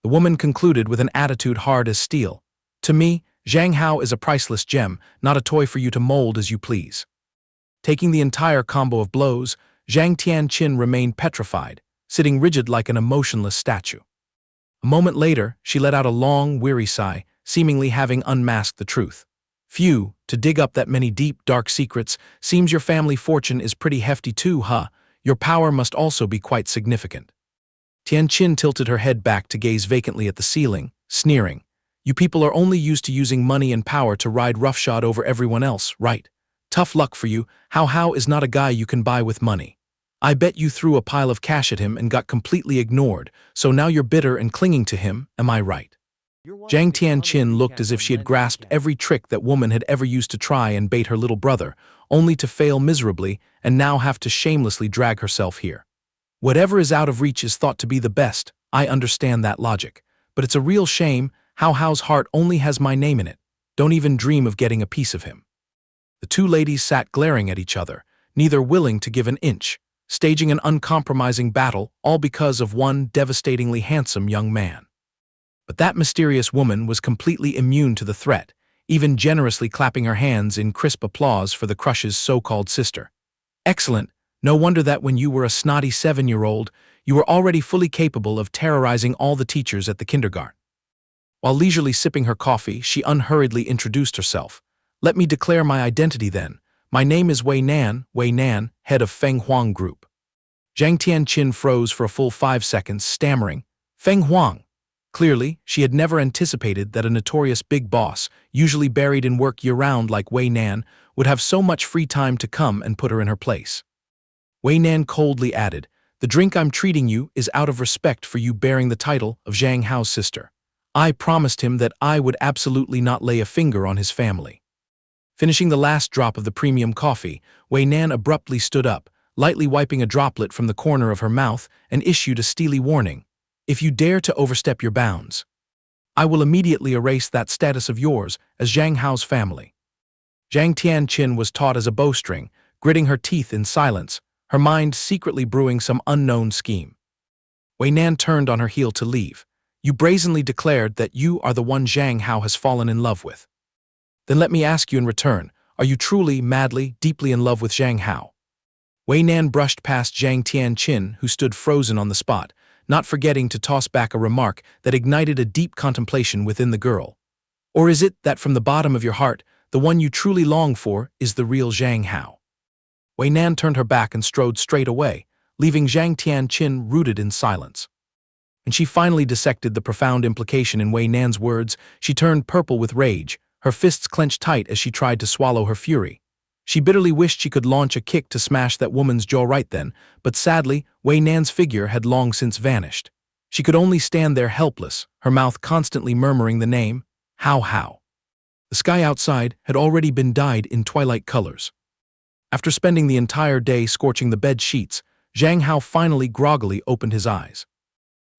The woman concluded with an attitude hard as steel. To me, Zhang Hao is a priceless gem, not a toy for you to mold as you please. Taking the entire combo of blows, Zhang Tianqin remained petrified, sitting rigid like an emotionless statue. A moment later, she let out a long, weary sigh, seemingly having unmasked the truth. Phew, to dig up that many deep, dark secrets, seems your family fortune is pretty hefty too, huh? Your power must also be quite significant. Tianqin tilted her head back to gaze vacantly at the ceiling, sneering. You people are only used to using money and power to ride roughshod over everyone else, right? Tough luck for you. Hao is not a guy you can buy with money. I bet you threw a pile of cash at him and got completely ignored, so now you're bitter and clinging to him, am I right? Zhang Tianqin looked as if she had grasped every trick that woman had ever used to try and bait her little brother, only to fail miserably and now have to shamelessly drag herself here. Whatever is out of reach is thought to be the best, I understand that logic. But it's a real shame, Hao's heart only has my name in it. Don't even dream of getting a piece of him. The two ladies sat glaring at each other, neither willing to give an inch, staging an uncompromising battle, all because of one devastatingly handsome young man. But that mysterious woman was completely immune to the threat, even generously clapping her hands in crisp applause for the crush's so-called sister. Excellent. No wonder that when you were a snotty 7-year-old, you were already fully capable of terrorizing all the teachers at the kindergarten. While leisurely sipping her coffee, she unhurriedly introduced herself. Let me declare my identity then. My name is Wei Nan, head of Feng Huang Group. Zhang Tianqin froze for a full 5 seconds, stammering, Feng Huang. Clearly, she had never anticipated that a notorious big boss, usually buried in work year-round like Wei Nan, would have so much free time to come and put her in her place. Wei Nan coldly added, the drink I'm treating you is out of respect for you bearing the title of Zhang Hao's sister. I promised him that I would absolutely not lay a finger on his family. Finishing the last drop of the premium coffee, Wei Nan abruptly stood up, lightly wiping a droplet from the corner of her mouth, and issued a steely warning. If you dare to overstep your bounds, I will immediately erase that status of yours as Zhang Hao's family. Zhang Tianqin was taut as a bowstring, gritting her teeth in silence, her mind secretly brewing some unknown scheme. Wei Nan turned on her heel to leave. You brazenly declared that you are the one Zhang Hao has fallen in love with. Then let me ask you in return, are you truly, madly, deeply in love with Zhang Hao? Wei Nan brushed past Zhang Tianqin, who stood frozen on the spot, not forgetting to toss back a remark that ignited a deep contemplation within the girl. Or is it that from the bottom of your heart, the one you truly long for is the real Zhang Hao? Wei Nan turned her back and strode straight away, leaving Zhang Tianqin rooted in silence. When she finally dissected the profound implication in Wei Nan's words, she turned purple with rage, her fists clenched tight as she tried to swallow her fury. She bitterly wished she could launch a kick to smash that woman's jaw right then, but sadly, Wei Nan's figure had long since vanished. She could only stand there helpless, her mouth constantly murmuring the name, Hao. The sky outside had already been dyed in twilight colors. After spending the entire day scorching the bed sheets, Zhang Hao finally groggily opened his eyes.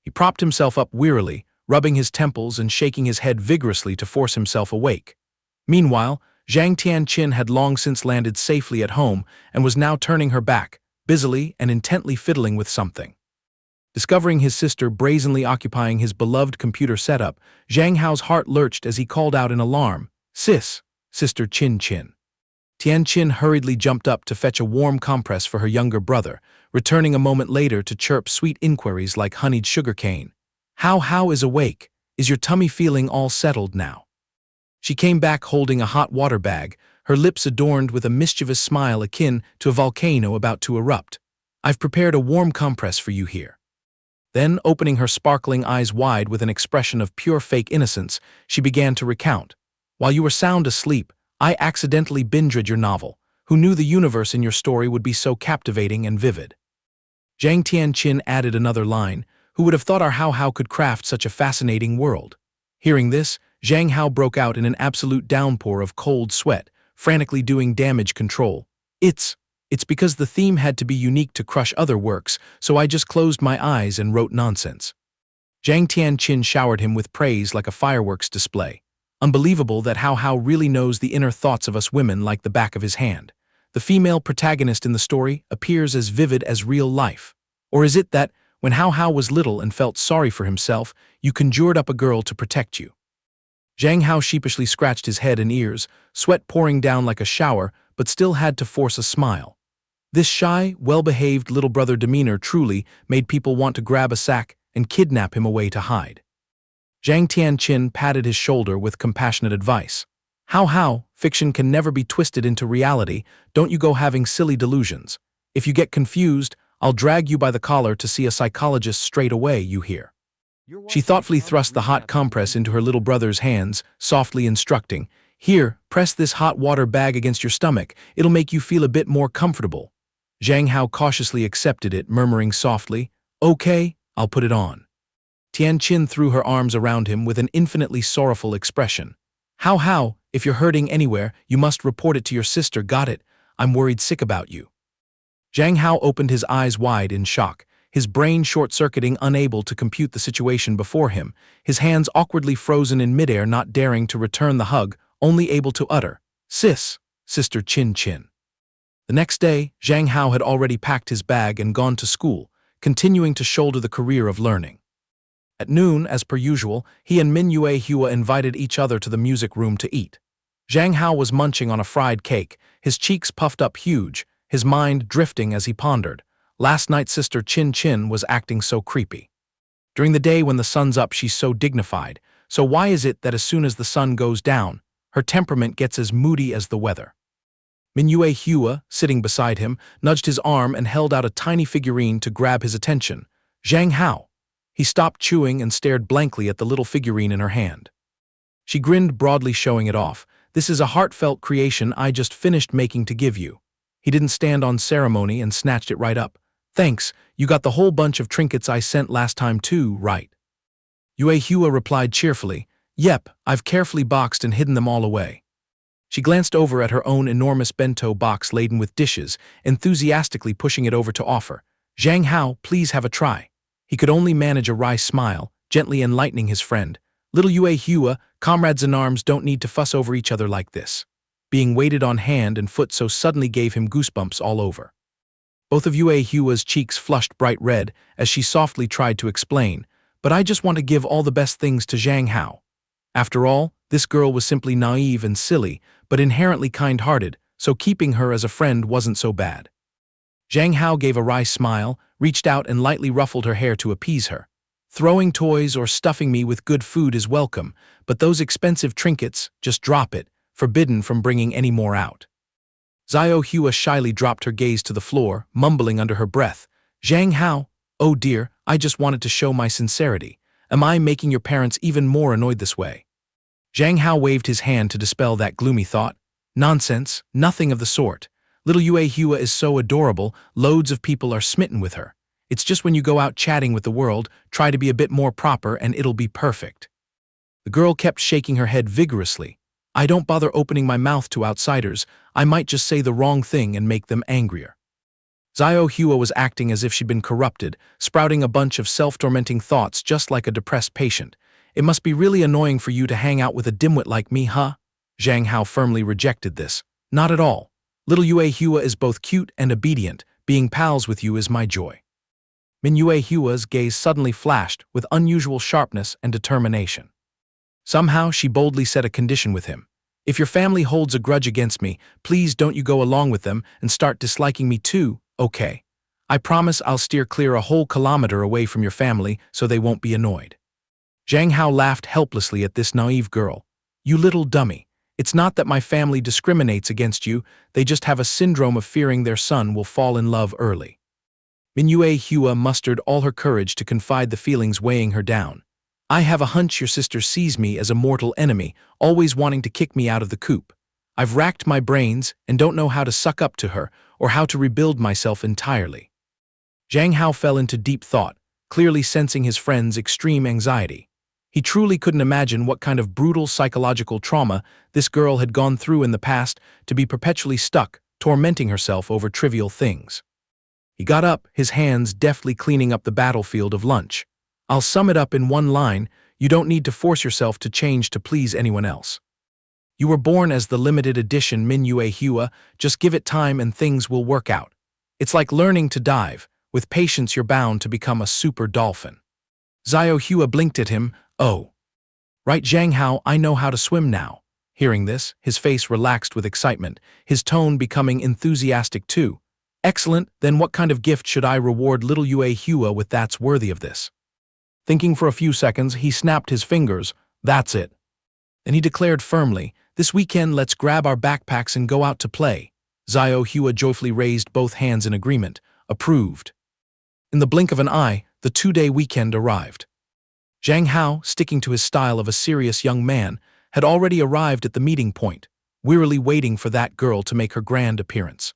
He propped himself up wearily, rubbing his temples and shaking his head vigorously to force himself awake. Meanwhile, Zhang Tianqin had long since landed safely at home and was now turning her back, busily and intently fiddling with something. Discovering his sister brazenly occupying his beloved computer setup, Zhang Hao's heart lurched as he called out in alarm, Sis, Sister Qin. Tianqin hurriedly jumped up to fetch a warm compress for her younger brother, returning a moment later to chirp sweet inquiries like honeyed sugarcane. Hao is awake. Is your tummy feeling all settled now? She came back holding a hot water bag, her lips adorned with a mischievous smile akin to a volcano about to erupt. I've prepared a warm compress for you here. Then, opening her sparkling eyes wide with an expression of pure fake innocence, she began to recount. While you were sound asleep, I accidentally binge-read your novel. Who knew the universe in your story would be so captivating and vivid? Zhang Tianqin added another line. Who would have thought our Hao could craft such a fascinating world? Hearing this, Zhang Hao broke out in an absolute downpour of cold sweat, frantically doing damage control. It's because the theme had to be unique to crush other works, so I just closed my eyes and wrote nonsense. Zhang Tianqin showered him with praise like a fireworks display. Unbelievable that Hao really knows the inner thoughts of us women like the back of his hand. The female protagonist in the story appears as vivid as real life. Or is it that, When Hao Hao was little and felt sorry for himself, you conjured up a girl to protect you. Zhang Hao sheepishly scratched his head and ears, sweat pouring down like a shower, but still had to force a smile. This shy, well-behaved little brother demeanor truly made people want to grab a sack and kidnap him away to hide. Zhang Tianqin patted his shoulder with compassionate advice. Hao Hao, fiction can never be twisted into reality, don't you go having silly delusions. If you get confused, I'll drag you by the collar to see a psychologist straight away, you hear. She thoughtfully thrust the hot compress into her little brother's hands, softly instructing, "Here, press this hot water bag against your stomach, it'll make you feel a bit more comfortable." Zhang Hao cautiously accepted it, murmuring softly, "Okay, I'll put it on." Tianqin threw her arms around him with an infinitely sorrowful expression. "Hao Hao, if you're hurting anywhere, you must report it to your sister, got it? I'm worried sick about you." Zhang Hao opened his eyes wide in shock, his brain short-circuiting, unable to compute the situation before him, his hands awkwardly frozen in midair, not daring to return the hug, only able to utter, "Sis, Sister Chin Chin." The next day, Zhang Hao had already packed his bag and gone to school, continuing to shoulder the career of learning. At noon, as per usual, he and Minhwa Hua invited each other to the music room to eat. Zhang Hao was munching on a fried cake, his cheeks puffed up huge, his mind drifting as he pondered. Last night Sister Chin Chin was acting so creepy. During the day when the sun's up she's so dignified, so why is it that as soon as the sun goes down, her temperament gets as moody as the weather? Minhwa Hua, sitting beside him, nudged his arm and held out a tiny figurine to grab his attention. "Zhang Hao." He stopped chewing and stared blankly at the little figurine in her hand. She grinned broadly, showing it off. "This is a heartfelt creation I just finished making to give you." He didn't stand on ceremony and snatched it right up. "Thanks, you got the whole bunch of trinkets I sent last time too, right?" Yue Hua replied cheerfully, "Yep, I've carefully boxed and hidden them all away." She glanced over at her own enormous bento box laden with dishes, enthusiastically pushing it over to offer. "Zhang Hao, please have a try." He could only manage a wry smile, gently enlightening his friend. "Little Yue Hua, comrades in arms don't need to fuss over each other like this." Being weighted on hand and foot so suddenly gave him goosebumps all over. Both of Yue Hua's cheeks flushed bright red as she softly tried to explain, "But I just want to give all the best things to Zhang Hao." After all, this girl was simply naive and silly, but inherently kind-hearted, so keeping her as a friend wasn't so bad. Zhang Hao gave a wry smile, reached out and lightly ruffled her hair to appease her. "Throwing toys or stuffing me with good food is welcome, but those expensive trinkets, just drop it, forbidden from bringing any more out." Zhao Hua shyly dropped her gaze to the floor, mumbling under her breath, "Zhang Hao, oh dear, I just wanted to show my sincerity. Am I making your parents even more annoyed this way?" Zhang Hao waved his hand to dispel that gloomy thought. "Nonsense, nothing of the sort. Little Yue Hua is so adorable, loads of people are smitten with her. It's just when you go out chatting with the world, try to be a bit more proper and it'll be perfect." The girl kept shaking her head vigorously. "I don't bother opening my mouth to outsiders, I might just say the wrong thing and make them angrier." Zhao Hua was acting as if she'd been corrupted, sprouting a bunch of self-tormenting thoughts just like a depressed patient. "It must be really annoying for you to hang out with a dimwit like me, huh?" Zhang Hao firmly rejected this. "Not at all. Little Yue Hua is both cute and obedient, being pals with you is my joy." Minhwa Hua's gaze suddenly flashed with unusual sharpness and determination. Somehow she boldly set a condition with him. "If your family holds a grudge against me, please don't you go along with them and start disliking me too, okay? I promise I'll steer clear a whole kilometer away from your family so they won't be annoyed." Zhang Hao laughed helplessly at this naive girl. "You little dummy. It's not that my family discriminates against you, they just have a syndrome of fearing their son will fall in love early." Minhwa Hua mustered all her courage to confide the feelings weighing her down. "I have a hunch your sister sees me as a mortal enemy, always wanting to kick me out of the coop. I've racked my brains and don't know how to suck up to her or how to rebuild myself entirely." Zhang Hao fell into deep thought, clearly sensing his friend's extreme anxiety. He truly couldn't imagine what kind of brutal psychological trauma this girl had gone through in the past to be perpetually stuck, tormenting herself over trivial things. He got up, his hands deftly cleaning up the battlefield of lunch. "I'll sum it up in one line, you don't need to force yourself to change to please anyone else. You were born as the limited edition Minhwa Hua, just give it time and things will work out. It's like learning to dive. With patience you're bound to become a super dolphin. Zhao Hua blinked at him. Oh. Right, Zhang Hao, I know how to swim now. Hearing this, his face relaxed with excitement, his tone becoming enthusiastic too. Excellent, then what kind of gift should I reward little Yue Hua with that's worthy of this? Thinking for a few seconds, he snapped his fingers. That's it. Then he declared firmly, this weekend let's grab our backpacks and go out to play. Zhao Hua joyfully raised both hands in agreement. Approved. In the blink of an eye, the 2-day weekend arrived. Zhang Hao, sticking to his style of a serious young man, had already arrived at the meeting point, wearily waiting for that girl to make her grand appearance.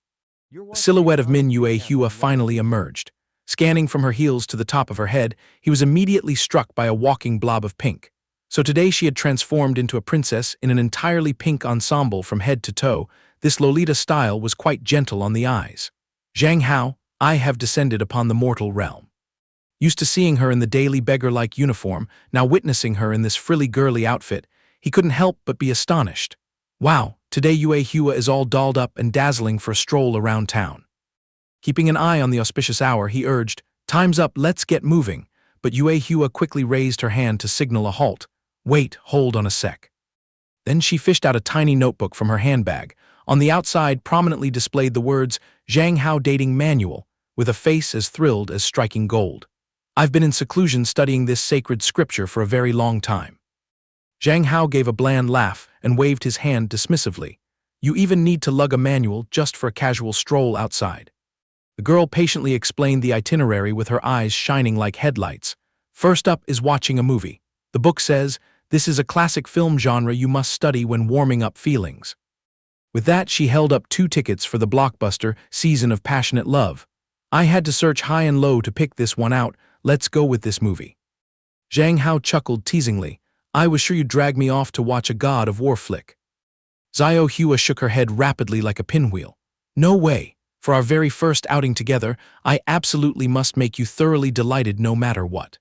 The silhouette of Min Yue Hua finally emerged. Scanning from her heels to the top of her head, he was immediately struck by a walking blob of pink. So today she had transformed into a princess in an entirely pink ensemble from head to toe. This Lolita style was quite gentle on the eyes. Zhang Hao, I have descended upon the mortal realm. Used to seeing her in the daily beggar-like uniform, now witnessing her in this frilly-girly outfit, he couldn't help but be astonished. Wow, today Yue Hua is all dolled up and dazzling for a stroll around town. Keeping an eye on the auspicious hour, he urged, time's up, let's get moving, but Yue Hua quickly raised her hand to signal a halt. Wait, hold on a sec. Then she fished out a tiny notebook from her handbag. On the outside prominently displayed the words, Zhang Hao Dating Manual, with a face as thrilled as striking gold. I've been in seclusion studying this sacred scripture for a very long time. Zhang Hao gave a bland laugh and waved his hand dismissively. You even need to lug a manual just for a casual stroll outside. The girl patiently explained the itinerary with her eyes shining like headlights. First up is watching a movie. The book says, this is a classic film genre you must study when warming up feelings. With that, she held up 2 tickets for the blockbuster Season of Passionate Love. I had to search high and low to pick this one out. Let's go with this movie. Zhang Hao chuckled teasingly. I was sure you'd drag me off to watch a God of War flick. Zhao Hua shook her head rapidly like a pinwheel. No way. For our very first outing together, I absolutely must make you thoroughly delighted no matter what.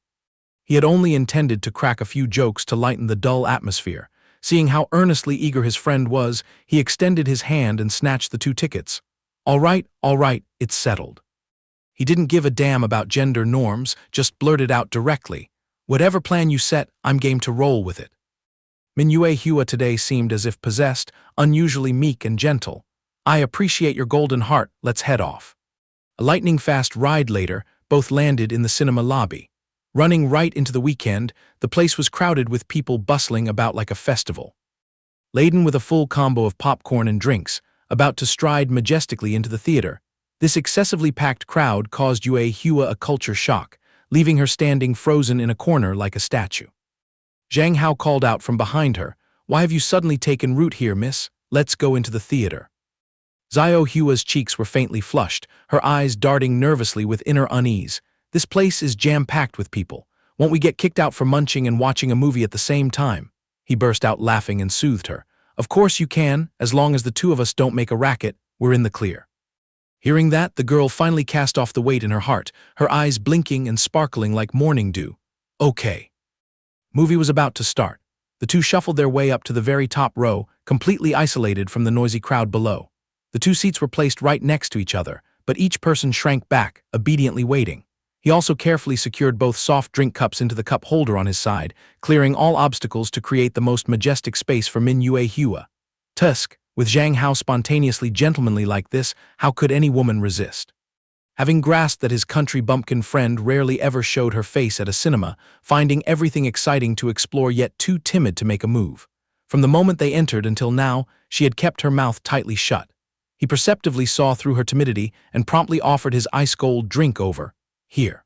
He had only intended to crack a few jokes to lighten the dull atmosphere. Seeing how earnestly eager his friend was, he extended his hand and snatched the 2 tickets. All right, it's settled. He didn't give a damn about gender norms, just blurted out directly. Whatever plan you set, I'm game to roll with it. Min Yue Hua today seemed as if possessed, unusually meek and gentle. I appreciate your golden heart, let's head off. A lightning-fast ride later, both landed in the cinema lobby. Running right into the weekend, the place was crowded with people bustling about like a festival. Laden with a full combo of popcorn and drinks, about to stride majestically into the theater, this excessively packed crowd caused Yue Hua a culture shock, leaving her standing frozen in a corner like a statue. Zhang Hao called out from behind her, why have you suddenly taken root here, miss? Let's go into the theater. Zhao Hua's cheeks were faintly flushed, her eyes darting nervously with inner unease. This place is jam-packed with people. Won't we get kicked out for munching and watching a movie at the same time? He burst out laughing and soothed her. Of course you can, as long as the 2 of us don't make a racket, we're in the clear. Hearing that, the girl finally cast off the weight in her heart, her eyes blinking and sparkling like morning dew. Okay. Movie was about to start. The 2 shuffled their way up to the very top row, completely isolated from the noisy crowd below. The 2 seats were placed right next to each other, but each person shrank back, obediently waiting. He also carefully secured both soft drink cups into the cup holder on his side, clearing all obstacles to create the most majestic space for Min Yue Hua. Tusk, with Zhang Hao spontaneously gentlemanly like this, how could any woman resist? Having grasped that his country bumpkin friend rarely ever showed her face at a cinema, finding everything exciting to explore yet too timid to make a move. From the moment they entered until now, she had kept her mouth tightly shut. He perceptively saw through her timidity and promptly offered his ice-cold drink over. Here.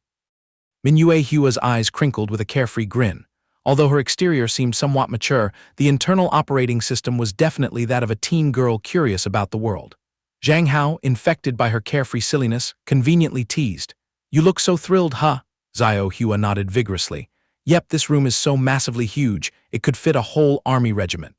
Min Yue Hua's eyes crinkled with a carefree grin. Although her exterior seemed somewhat mature, the internal operating system was definitely that of a teen girl curious about the world. Zhang Hao, infected by her carefree silliness, conveniently teased. You look so thrilled, huh? Zhao Hua nodded vigorously. Yep, this room is so massively huge, it could fit a whole army regiment.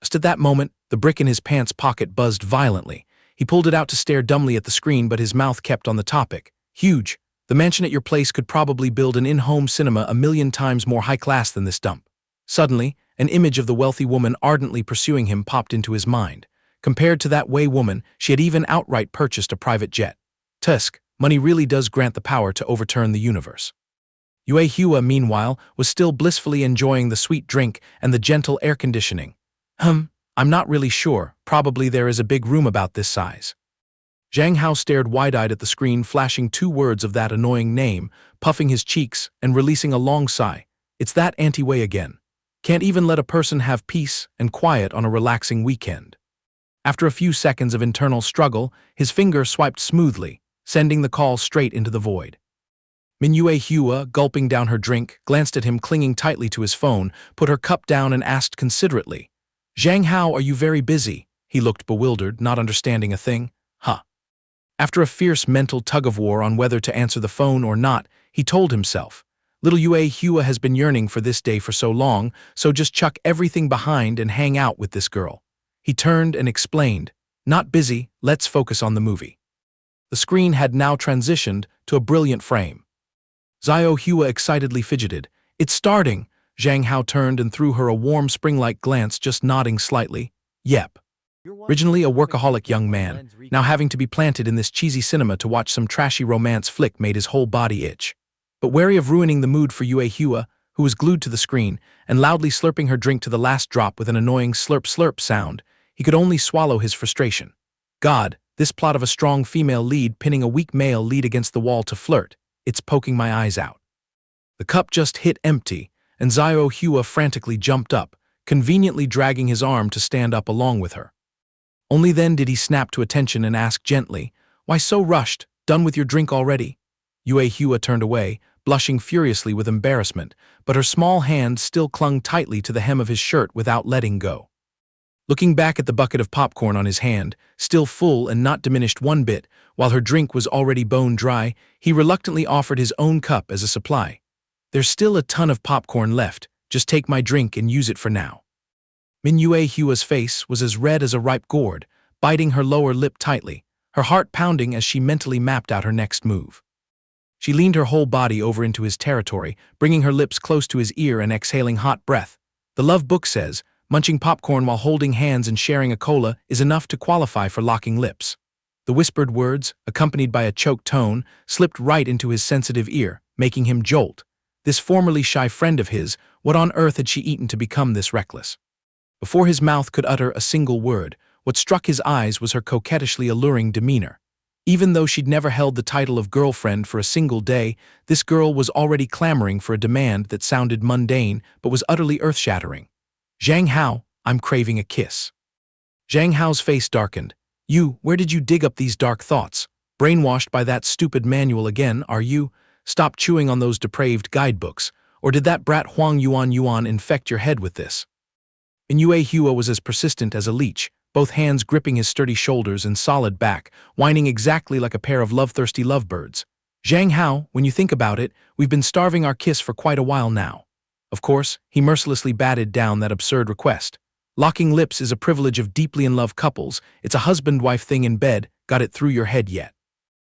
Just at that moment, the brick in his pants pocket buzzed violently. He pulled it out to stare dumbly at the screen, but his mouth kept on the topic. Huge. The mansion at your place could probably build an in-home cinema 1,000,000 times more high-class than this dump. Suddenly, an image of the wealthy woman ardently pursuing him popped into his mind. Compared to that way woman, she had even outright purchased a private jet. Tusk, Money really does grant the power to overturn the universe. Yue Hua, meanwhile, was still blissfully enjoying the sweet drink and the gentle air conditioning. I'm not really sure. Probably there is a big room about this size. Zhang Hao stared wide-eyed at the screen, flashing 2 words of that annoying name, puffing his cheeks and releasing a long sigh. It's that anti-Wei again. Can't even let a person have peace and quiet on a relaxing weekend. After a few seconds of internal struggle, his finger swiped smoothly, sending the call straight into the void. Yue Hua, gulping down her drink, glanced at him clinging tightly to his phone, put her cup down and asked considerately, "Zhang Hao, are you very busy?" He looked bewildered, not understanding a thing. After a fierce mental tug-of-war on whether to answer the phone or not, he told himself, little Yue Hua has been yearning for this day for so long, so just chuck everything behind and hang out with this girl. He turned and explained, "Not busy, let's focus on the movie." The screen had now transitioned to a brilliant frame. Zhao Hua excitedly fidgeted. "It's starting!" Zhang Hao turned and threw her a warm spring-like glance, just nodding slightly. Yep. Originally a workaholic young man, now having to be planted in this cheesy cinema to watch some trashy romance flick made his whole body itch. But wary of ruining the mood for Yue Hua, who was glued to the screen and loudly slurping her drink to the last drop with an annoying slurp-slurp sound, he could only swallow his frustration. God, this plot of a strong female lead pinning a weak male lead against the wall to flirt, it's poking my eyes out. The cup just hit empty, and Zhao Hua frantically jumped up, conveniently dragging his arm to stand up along with her. Only then did he snap to attention and ask gently, "Why so rushed? Done with your drink already?" Yue Hua turned away, blushing furiously with embarrassment, but her small hand still clung tightly to the hem of his shirt without letting go. Looking back at the bucket of popcorn on his hand, still full and not diminished one bit, while her drink was already bone dry, he reluctantly offered his own cup as a supply. "There's still a ton of popcorn left, just take my drink and use it for now." Yue Hua's face was as red as a ripe gourd, biting her lower lip tightly, her heart pounding as she mentally mapped out her next move. She leaned her whole body over into his territory, bringing her lips close to his ear and exhaling hot breath. The love book says, munching popcorn while holding hands and sharing a cola is enough to qualify for locking lips. The whispered words, accompanied by a choked tone, slipped right into his sensitive ear, making him jolt. This formerly shy friend of his, what on earth had she eaten to become this reckless? Before his mouth could utter a single word, what struck his eyes was her coquettishly alluring demeanor. Even though she'd never held the title of girlfriend for a single day, this girl was already clamoring for a demand that sounded mundane but was utterly earth-shattering. "Zhang Hao, I'm craving a kiss." Zhang Hao's face darkened. Where did you dig up these dark thoughts? Brainwashed by that stupid manual again, are you? Stop chewing on those depraved guidebooks. Or did that brat Huang Yuan infect your head with this?" Yue Hua was as persistent as a leech, both hands gripping his sturdy shoulders and solid back, whining exactly like a pair of love-thirsty lovebirds. "Zhang Hao, when you think about it, we've been starving our kiss for quite a while now." Of course, he mercilessly batted down that absurd request. Locking lips is a privilege of deeply in love couples. It's a husband-wife thing in bed. Got it through your head yet?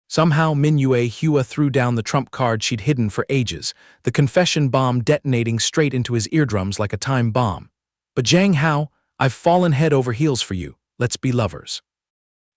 Somehow Yue Hua threw down the trump card she'd hidden for ages, the confession bomb detonating straight into his eardrums like a time bomb. "But Zhang Hao, I've fallen head over heels for you. Let's be lovers."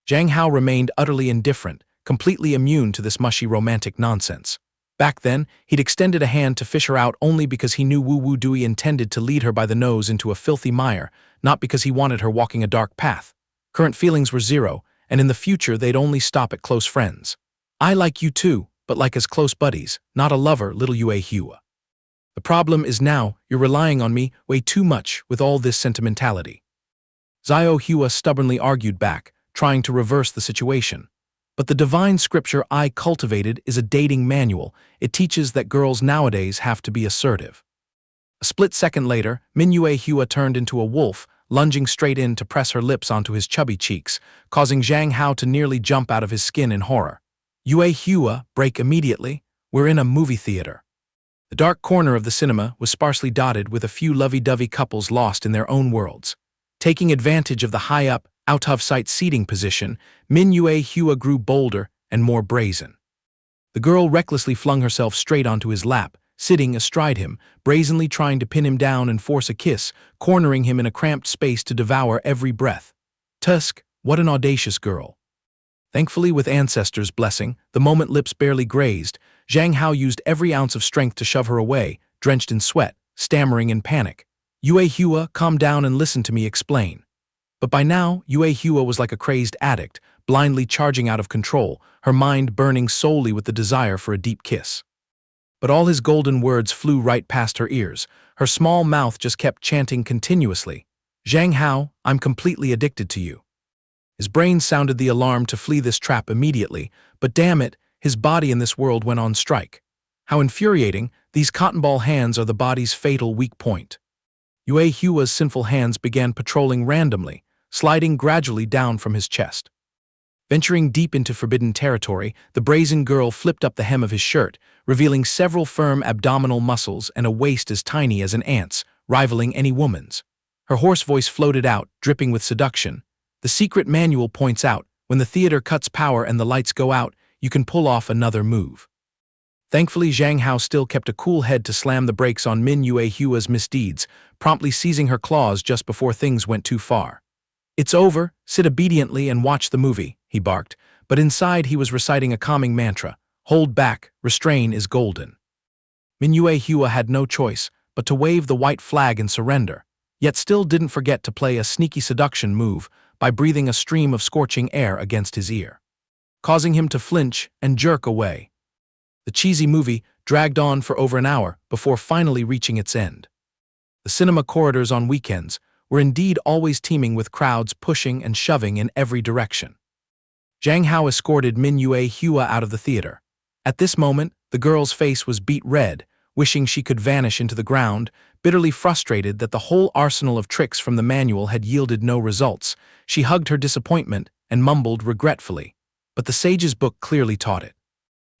Zhang Hao remained utterly indifferent, completely immune to this mushy romantic nonsense. Back then, he'd extended a hand to fish her out only because he knew Wu Wu Dui intended to lead her by the nose into a filthy mire, not because he wanted her walking a dark path. Current feelings were zero, and in the future they'd only stop at close friends. "I like you too, but like as close buddies, not a lover, little Yue Hua. The problem is now, you're relying on me way too much with all this sentimentality." Zhao Hua stubbornly argued back, trying to reverse the situation. "But the divine scripture I cultivated is a dating manual. It teaches that girls nowadays have to be assertive." A split second later, Yue Hua turned into a wolf, lunging straight in to press her lips onto his chubby cheeks, causing Zhang Hao to nearly jump out of his skin in horror. "Yue Hua, break immediately. We're in a movie theater." The dark corner of the cinema was sparsely dotted with a few lovey-dovey couples lost in their own worlds. Taking advantage of the high-up, out-of-sight seating position, Yue Hua grew bolder and more brazen. The girl recklessly flung herself straight onto his lap, sitting astride him, brazenly trying to pin him down and force a kiss, cornering him in a cramped space to devour every breath. Tusk, what an audacious girl. Thankfully, with ancestors' blessing, the moment lips barely grazed, Zhang Hao used every ounce of strength to shove her away, drenched in sweat, stammering in panic. Yue Hua, calm down and listen to me explain. But by now, Yue Hua was like a crazed addict, blindly charging out of control, her mind burning solely with the desire for a deep kiss. But all his golden words flew right past her ears. Her small mouth just kept chanting continuously. Zhang Hao, I'm completely addicted to you. His brain sounded the alarm to flee this trap immediately, but damn it, his body in this world went on strike. How infuriating, these cotton ball hands are the body's fatal weak point. Yue Hua's sinful hands began patrolling randomly, sliding gradually down from his chest. Venturing deep into forbidden territory, the brazen girl flipped up the hem of his shirt, revealing several firm abdominal muscles and a waist as tiny as an ant's, rivaling any woman's. Her hoarse voice floated out, dripping with seduction. The secret manual points out, when the theater cuts power and the lights go out, you can pull off another move. Thankfully, Zhang Hao still kept a cool head to slam the brakes on Min Yue Hua's misdeeds, promptly seizing her claws just before things went too far. It's over, sit obediently and watch the movie, he barked, but inside he was reciting a calming mantra. Hold back, restrain is golden. Min Yue Hua had no choice but to wave the white flag and surrender, yet still didn't forget to play a sneaky seduction move by breathing a stream of scorching air against his ear, causing him to flinch and jerk away. The cheesy movie dragged on for over an hour before finally reaching its end. The cinema corridors on weekends were indeed always teeming with crowds pushing and shoving in every direction. Zhang Hao escorted Min Yue Hua out of the theater. At this moment, the girl's face was beet red, wishing she could vanish into the ground, bitterly frustrated that the whole arsenal of tricks from the manual had yielded no results. She hugged her disappointment and mumbled regretfully, but the sage's book clearly taught it.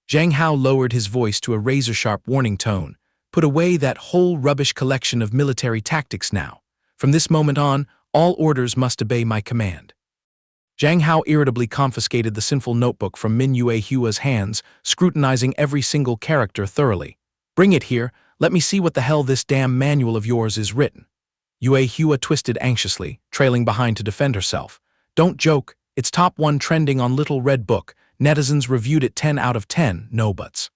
Zhang Hao lowered his voice to a razor-sharp warning tone. Put away that whole rubbish collection of military tactics now. From this moment on, all orders must obey my command. Zhang Hao irritably confiscated the sinful notebook from Min Yue Hua's hands, scrutinizing every single character thoroughly. Bring it here, let me see what the hell this damn manual of yours is written. Yue Hua twisted anxiously, trailing behind to defend herself. Don't joke, it's top 1 trending on Little Red Book. Netizens reviewed it 10 out of 10, no buts.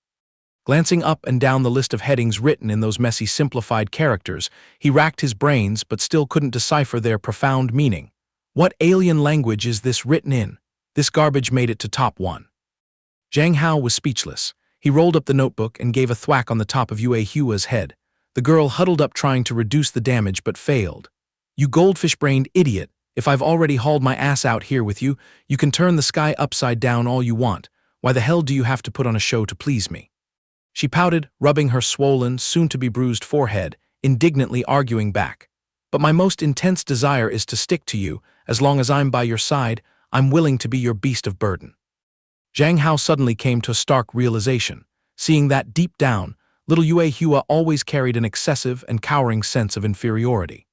Glancing up and down the list of headings written in those messy simplified characters, he racked his brains but still couldn't decipher their profound meaning. What alien language is this written in? This garbage made it to top 1. Zhang Hao was speechless. He rolled up the notebook and gave a thwack on the top of Yue Hua's head. The girl huddled up trying to reduce the damage but failed. You goldfish-brained idiot, if I've already hauled my ass out here with you, you can turn the sky upside down all you want. Why the hell do you have to put on a show to please me? She pouted, rubbing her swollen, soon-to-be-bruised forehead, indignantly arguing back. But my most intense desire is to stick to you. As long as I'm by your side, I'm willing to be your beast of burden. Zhang Hao suddenly came to a stark realization, seeing that deep down, little Yue Hua always carried an excessive and cowering sense of inferiority.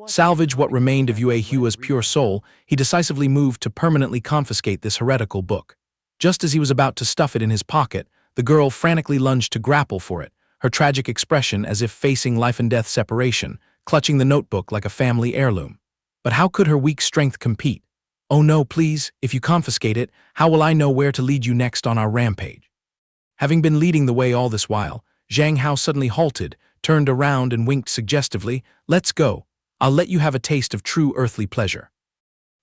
Salvage what remained of Yue Hua's pure soul, he decisively moved to permanently confiscate this heretical book. Just as he was about to stuff it in his pocket, the girl frantically lunged to grapple for it, her tragic expression as if facing life-and-death separation, clutching the notebook like a family heirloom. But how could her weak strength compete? Oh no, please, if you confiscate it, how will I know where to lead you next on our rampage? Having been leading the way all this while, Zhang Hao suddenly halted, turned around and winked suggestively. Let's go. I'll let you have a taste of true earthly pleasure.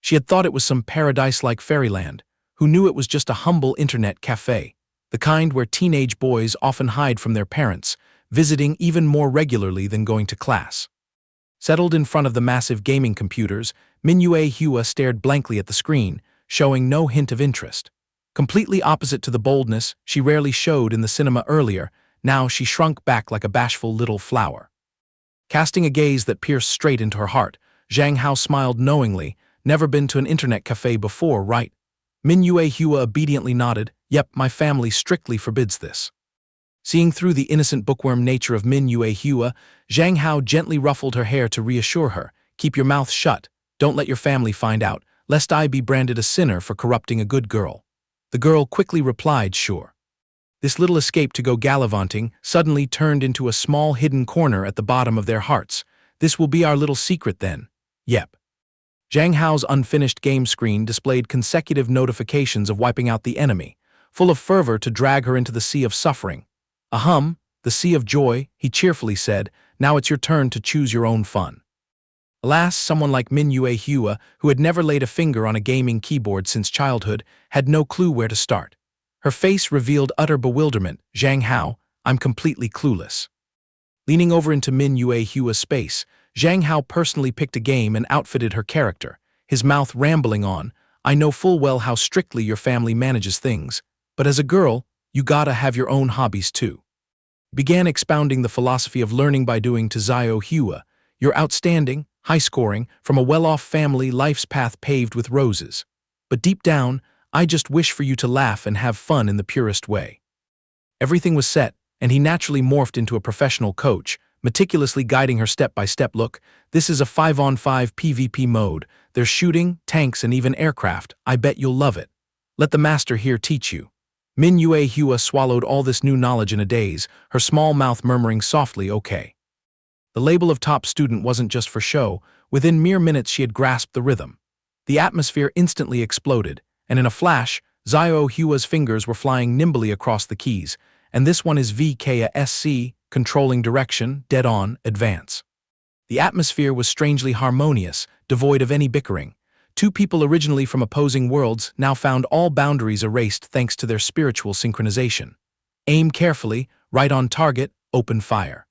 She had thought it was some paradise-like fairyland. Who knew it was just a humble internet cafe, the kind where teenage boys often hide from their parents, visiting even more regularly than going to class. Settled in front of the massive gaming computers, Min Yue Hua stared blankly at the screen, showing no hint of interest. Completely opposite to the boldness she rarely showed in the cinema earlier, now she shrunk back like a bashful little flower. Casting a gaze that pierced straight into her heart, Zhang Hao smiled knowingly. Never been to an internet cafe before, right? Min Yue Hua obediently nodded. Yep, my family strictly forbids this. Seeing through the innocent bookworm nature of Min Yue Hua, Zhang Hao gently ruffled her hair to reassure her. Keep your mouth shut. Don't let your family find out, lest I be branded a sinner for corrupting a good girl. The girl quickly replied, sure. This little escape to go gallivanting suddenly turned into a small hidden corner at the bottom of their hearts. This will be our little secret then. Yep. Zhang Hao's unfinished game screen displayed consecutive notifications of wiping out the enemy, full of fervor to drag her into the sea of suffering. Ahem, the sea of joy, he cheerfully said, now it's your turn to choose your own fun. Alas, someone like Manhwa Hua, who had never laid a finger on a gaming keyboard since childhood, had no clue where to start. Her face revealed utter bewilderment. Zhang Hao, I'm completely clueless. Leaning over into Manhwa Hua's space, Zhang Hao personally picked a game and outfitted her character, his mouth rambling on, I know full well how strictly your family manages things, but as a girl, you gotta have your own hobbies too. Began expounding the philosophy of learning by doing to Zhao Hua, you're outstanding, high-scoring, from a well-off family, life's path paved with roses. But deep down, I just wish for you to laugh and have fun in the purest way. Everything was set, and he naturally morphed into a professional coach, meticulously guiding her step-by-step. Look, this is a 5-on-5 PvP mode. There's shooting, tanks, and even aircraft. I bet you'll love it. Let the master here teach you. Manhwa Hua swallowed all this new knowledge in a daze, her small mouth murmuring softly, okay. The label of top student wasn't just for show. Within mere minutes she had grasped the rhythm. The atmosphere instantly exploded, and in a flash, Zhao Hua's fingers were flying nimbly across the keys, and this one is VKSC, controlling direction, dead on, advance. The atmosphere was strangely harmonious, devoid of any bickering. Two people originally from opposing worlds now found all boundaries erased thanks to their spiritual synchronization. Aim carefully, right on target, open fire.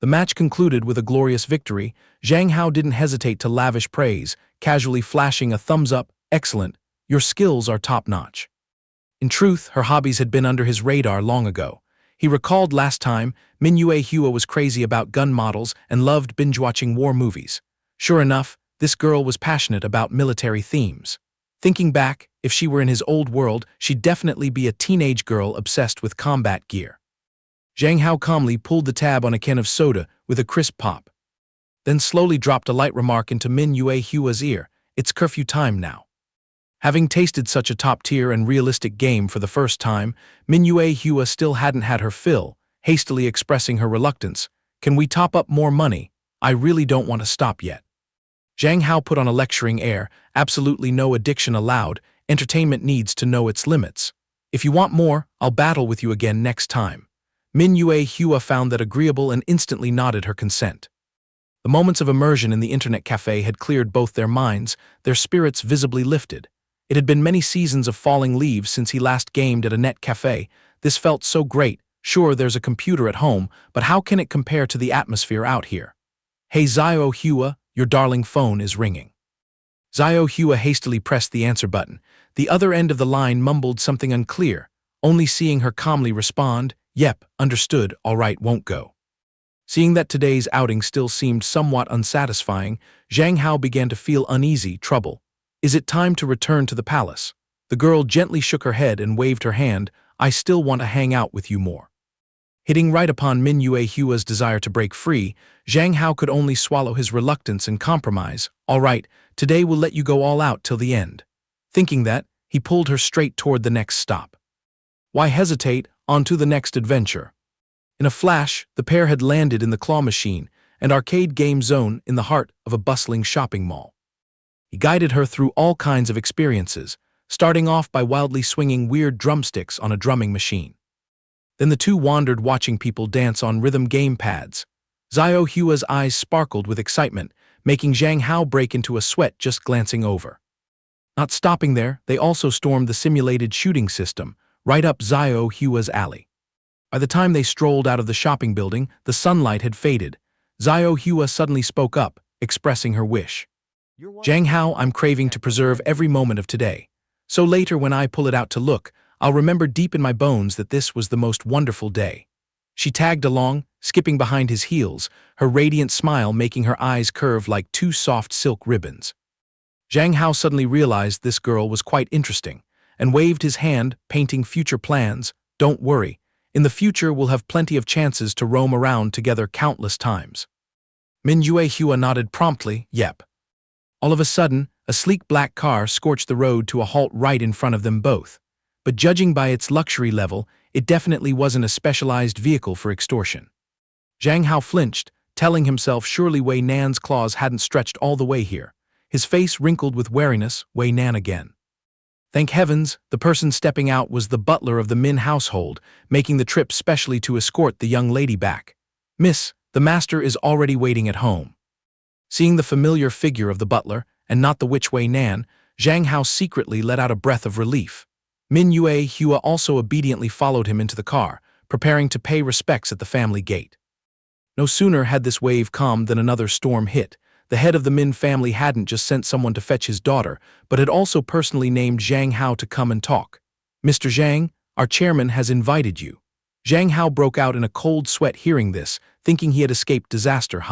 The match concluded with a glorious victory. Zhang Hao didn't hesitate to lavish praise, casually flashing a thumbs up, excellent, your skills are top-notch. In truth, her hobbies had been under his radar long ago. He recalled last time, Manhwa Hua was crazy about gun models and loved binge-watching war movies. Sure enough, this girl was passionate about military themes. Thinking back, if she were in his old world, she'd definitely be a teenage girl obsessed with combat gear. Zhang Hao calmly pulled the tab on a can of soda with a crisp pop. Then slowly dropped a light remark into Manhwa Hua's ear, it's curfew time now. Having tasted such a top-tier and realistic game for the first time, Manhwa Hua still hadn't had her fill, hastily expressing her reluctance. Can we top up more money? I really don't want to stop yet. Zhang Hao put on a lecturing air, absolutely no addiction allowed, entertainment needs to know its limits. If you want more, I'll battle with you again next time. Manhwa Hua found that agreeable and instantly nodded her consent. The moments of immersion in the internet cafe had cleared both their minds, their spirits visibly lifted. It had been many seasons of falling leaves since he last gamed at a net cafe. This felt so great. Sure, there's a computer at home, but how can it compare to the atmosphere out here? Hey Zhao Hua, your darling phone is ringing. Zhao Hua hastily pressed the answer button. The other end of the line mumbled something unclear, only seeing her calmly respond, yep, understood, all right, won't go. Seeing that today's outing still seemed somewhat unsatisfying, Zhang Hao began to feel uneasy, trouble. Is it time to return to the palace? The girl gently shook her head and waved her hand, I still want to hang out with you more. Hitting right upon Manhwa Hua's desire to break free, Zhang Hao could only swallow his reluctance and compromise. All right, today we'll let you go all out till the end. Thinking that, he pulled her straight toward the next stop. Why hesitate? On to the next adventure. In a flash, the pair had landed in the claw machine, an arcade game zone in the heart of a bustling shopping mall. He guided her through all kinds of experiences, starting off by wildly swinging weird drumsticks on a drumming machine. Then the two wandered watching people dance on rhythm game pads. Zhao Hua's eyes sparkled with excitement, making Zhang Hao break into a sweat just glancing over. Not stopping there, they also stormed the simulated shooting system, right up Zhao Hua's alley. By the time they strolled out of the shopping building, the sunlight had faded. Zhao Hua suddenly spoke up, expressing her wish. Zhang Hao, I'm craving to preserve every moment of today. So later when I pull it out to look, I'll remember deep in my bones that this was the most wonderful day. She tagged along, skipping behind his heels, her radiant smile making her eyes curve like two soft silk ribbons. Zhang Hao suddenly realized this girl was quite interesting, and waved his hand, painting future plans. Don't worry, in the future we'll have plenty of chances to roam around together countless times. Manhwa Hua nodded promptly, yep. All of a sudden, a sleek black car scorched the road to a halt right in front of them both. But judging by its luxury level, it definitely wasn't a specialized vehicle for extortion. Zhang Hao flinched, telling himself surely Wei Nan's claws hadn't stretched all the way here. his face wrinkled with wariness. Wei Nan again. Thank heavens, the person stepping out was the butler of the Min household, making the trip specially to escort the young lady back. Miss, the master is already waiting at home. Seeing the familiar figure of the butler, and not the witch Wei Nan, Zhang Hao secretly let out a breath of relief. Min Yue Hua also obediently followed him into the car, preparing to pay respects at the family gate. No sooner had this wave calmed than another storm hit. The head of the Min family hadn't just sent someone to fetch his daughter, but had also personally named Zhang Hao to come and talk. Mr. Zhang, our chairman has invited you. Zhang Hao broke out in a cold sweat hearing this, thinking he had escaped disaster.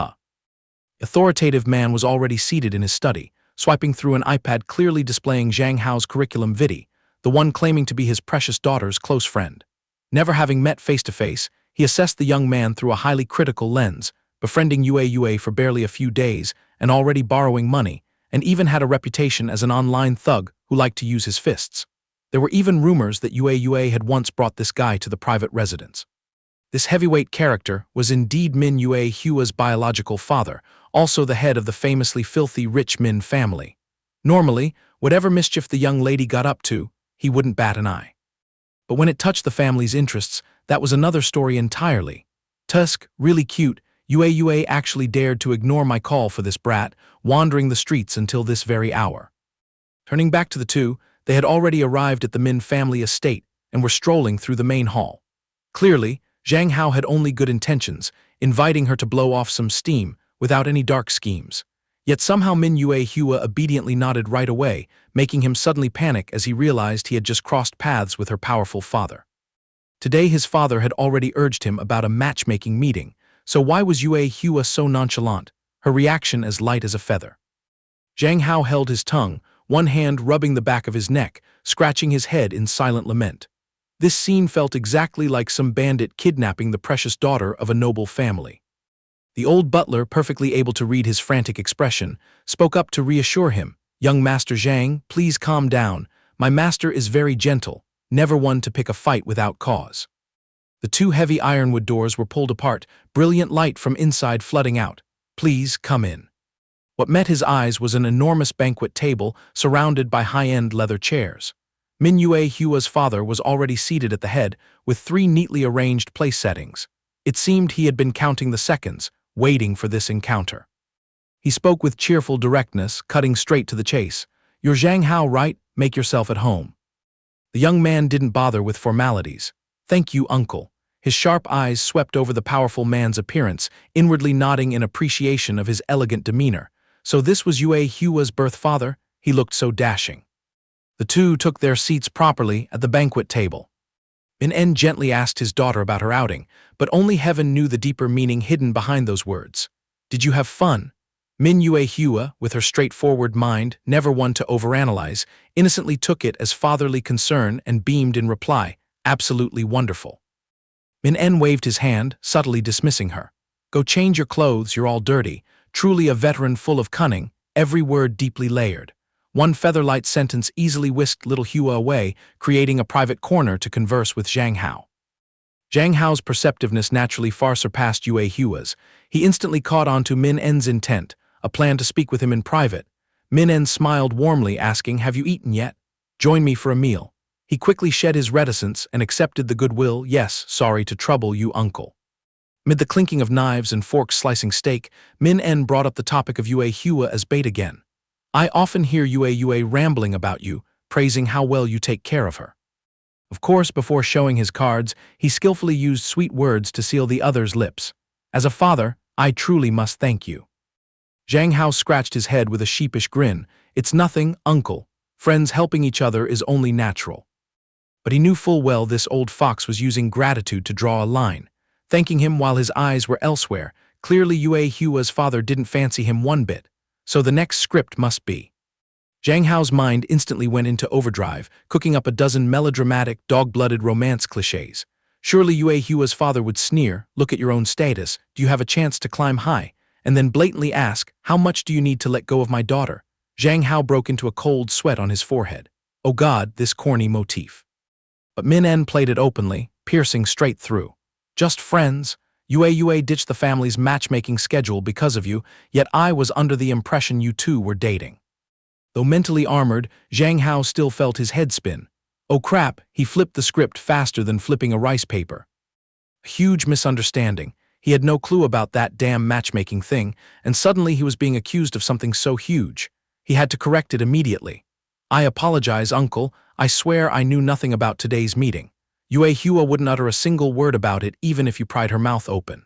Authoritative man was already seated in his study, swiping through an iPad clearly displaying Zhang Hao's curriculum vitae, the one claiming to be his precious daughter's close friend. Never having met face-to-face, he assessed the young man through a highly critical lens, befriending Yue for barely a few days and already borrowing money, and even had a reputation as an online thug who liked to use his fists. There were even rumors that Yue had once brought this guy to the private residence. This heavyweight character was indeed Min Yue Hua's biological father, also the head of the famously filthy rich Min family. Normally, whatever mischief the young lady got up to, he wouldn't bat an eye. But when it touched the family's interests, that was another story entirely. Tusk, really cute, Yue actually dared to ignore my call for this brat, wandering the streets until this very hour. Turning back to the two, they had already arrived at the Min family estate and were strolling through the main hall. Clearly, Zhang Hao had only good intentions, inviting her to blow off some steam without any dark schemes. Yet somehow Min Yue Hua obediently nodded right away, making him suddenly panic as he realized he had just crossed paths with her powerful father. Today his father had already urged him about a matchmaking meeting, so why was Yue Hua so nonchalant, her reaction as light as a feather? Zhang Hao held his tongue, one hand rubbing the back of his neck, scratching his head in silent lament. This scene felt exactly like some bandit kidnapping the precious daughter of a noble family. The old butler, perfectly able to read his frantic expression, spoke up to reassure him. Young Master Zhang, please calm down. My master is very gentle, never one to pick a fight without cause. The two heavy ironwood doors were pulled apart, brilliant light from inside flooding out. Please come in. What met his eyes was an enormous banquet table surrounded by high-end leather chairs. Min Yue Hua's father was already seated at the head, with 3 neatly arranged place settings. It seemed he had been counting the seconds, waiting for this encounter. He spoke with cheerful directness, cutting straight to the chase. You're Zhang Hao, right? Make yourself at home. The young man didn't bother with formalities. Thank you, uncle. His sharp eyes swept over the powerful man's appearance, inwardly nodding in appreciation of his elegant demeanor. So this was Yue Hua's birth father? He looked so dashing. The two took their seats properly at the banquet table. Min En gently asked his daughter about her outing, but only heaven knew the deeper meaning hidden behind those words. Did you have fun? Min Yue Hua, with her straightforward mind, never one to overanalyze, innocently took it as fatherly concern and beamed in reply, absolutely wonderful. Min En waved his hand, subtly dismissing her. Go change your clothes, you're all dirty. Truly a veteran full of cunning, every word deeply layered. One featherlight sentence easily whisked little Hua away, creating a private corner to converse with Zhang Hao. Zhang Hao's perceptiveness naturally far surpassed Yue Hua's. He instantly caught on to Min En's intent, a plan to speak with him in private. Min En smiled warmly, asking, have you eaten yet? Join me for a meal. He quickly shed his reticence and accepted the goodwill. Yes, sorry to trouble you, uncle. Mid the clinking of knives and forks slicing steak, Min En brought up the topic of Yue Hua as bait again. I often hear Yue rambling about you, praising how well you take care of her. Of course, before showing his cards, he skillfully used sweet words to seal the other's lips. As a father, I truly must thank you. Zhang Hao scratched his head with a sheepish grin. It's nothing, uncle. Friends helping each other is only natural. But he knew full well this old fox was using gratitude to draw a line, thanking him while his eyes were elsewhere. Clearly Yue Hua's father didn't fancy him one bit, so the next script must be. Zhang Hao's mind instantly went into overdrive, cooking up a dozen melodramatic, dog-blooded romance cliches. Surely Yue Hua's father would sneer, look at your own status, do you have a chance to climb high? And then blatantly ask, how much do you need to let go of my daughter? Zhang Hao broke into a cold sweat on his forehead. Oh God, this corny motif. But Min En played it openly, piercing straight through. Just friends. Yue ditched the family's matchmaking schedule because of you, yet I was under the impression you two were dating. Though mentally armored, Zhang Hao still felt his head spin. Oh crap, he flipped the script faster than flipping a rice paper. A huge misunderstanding. He had no clue about that damn matchmaking thing, and suddenly he was being accused of something so huge. He had to correct it immediately. I apologize, uncle. I swear I knew nothing about today's meeting. Yue Hua wouldn't utter a single word about it even if you pried her mouth open.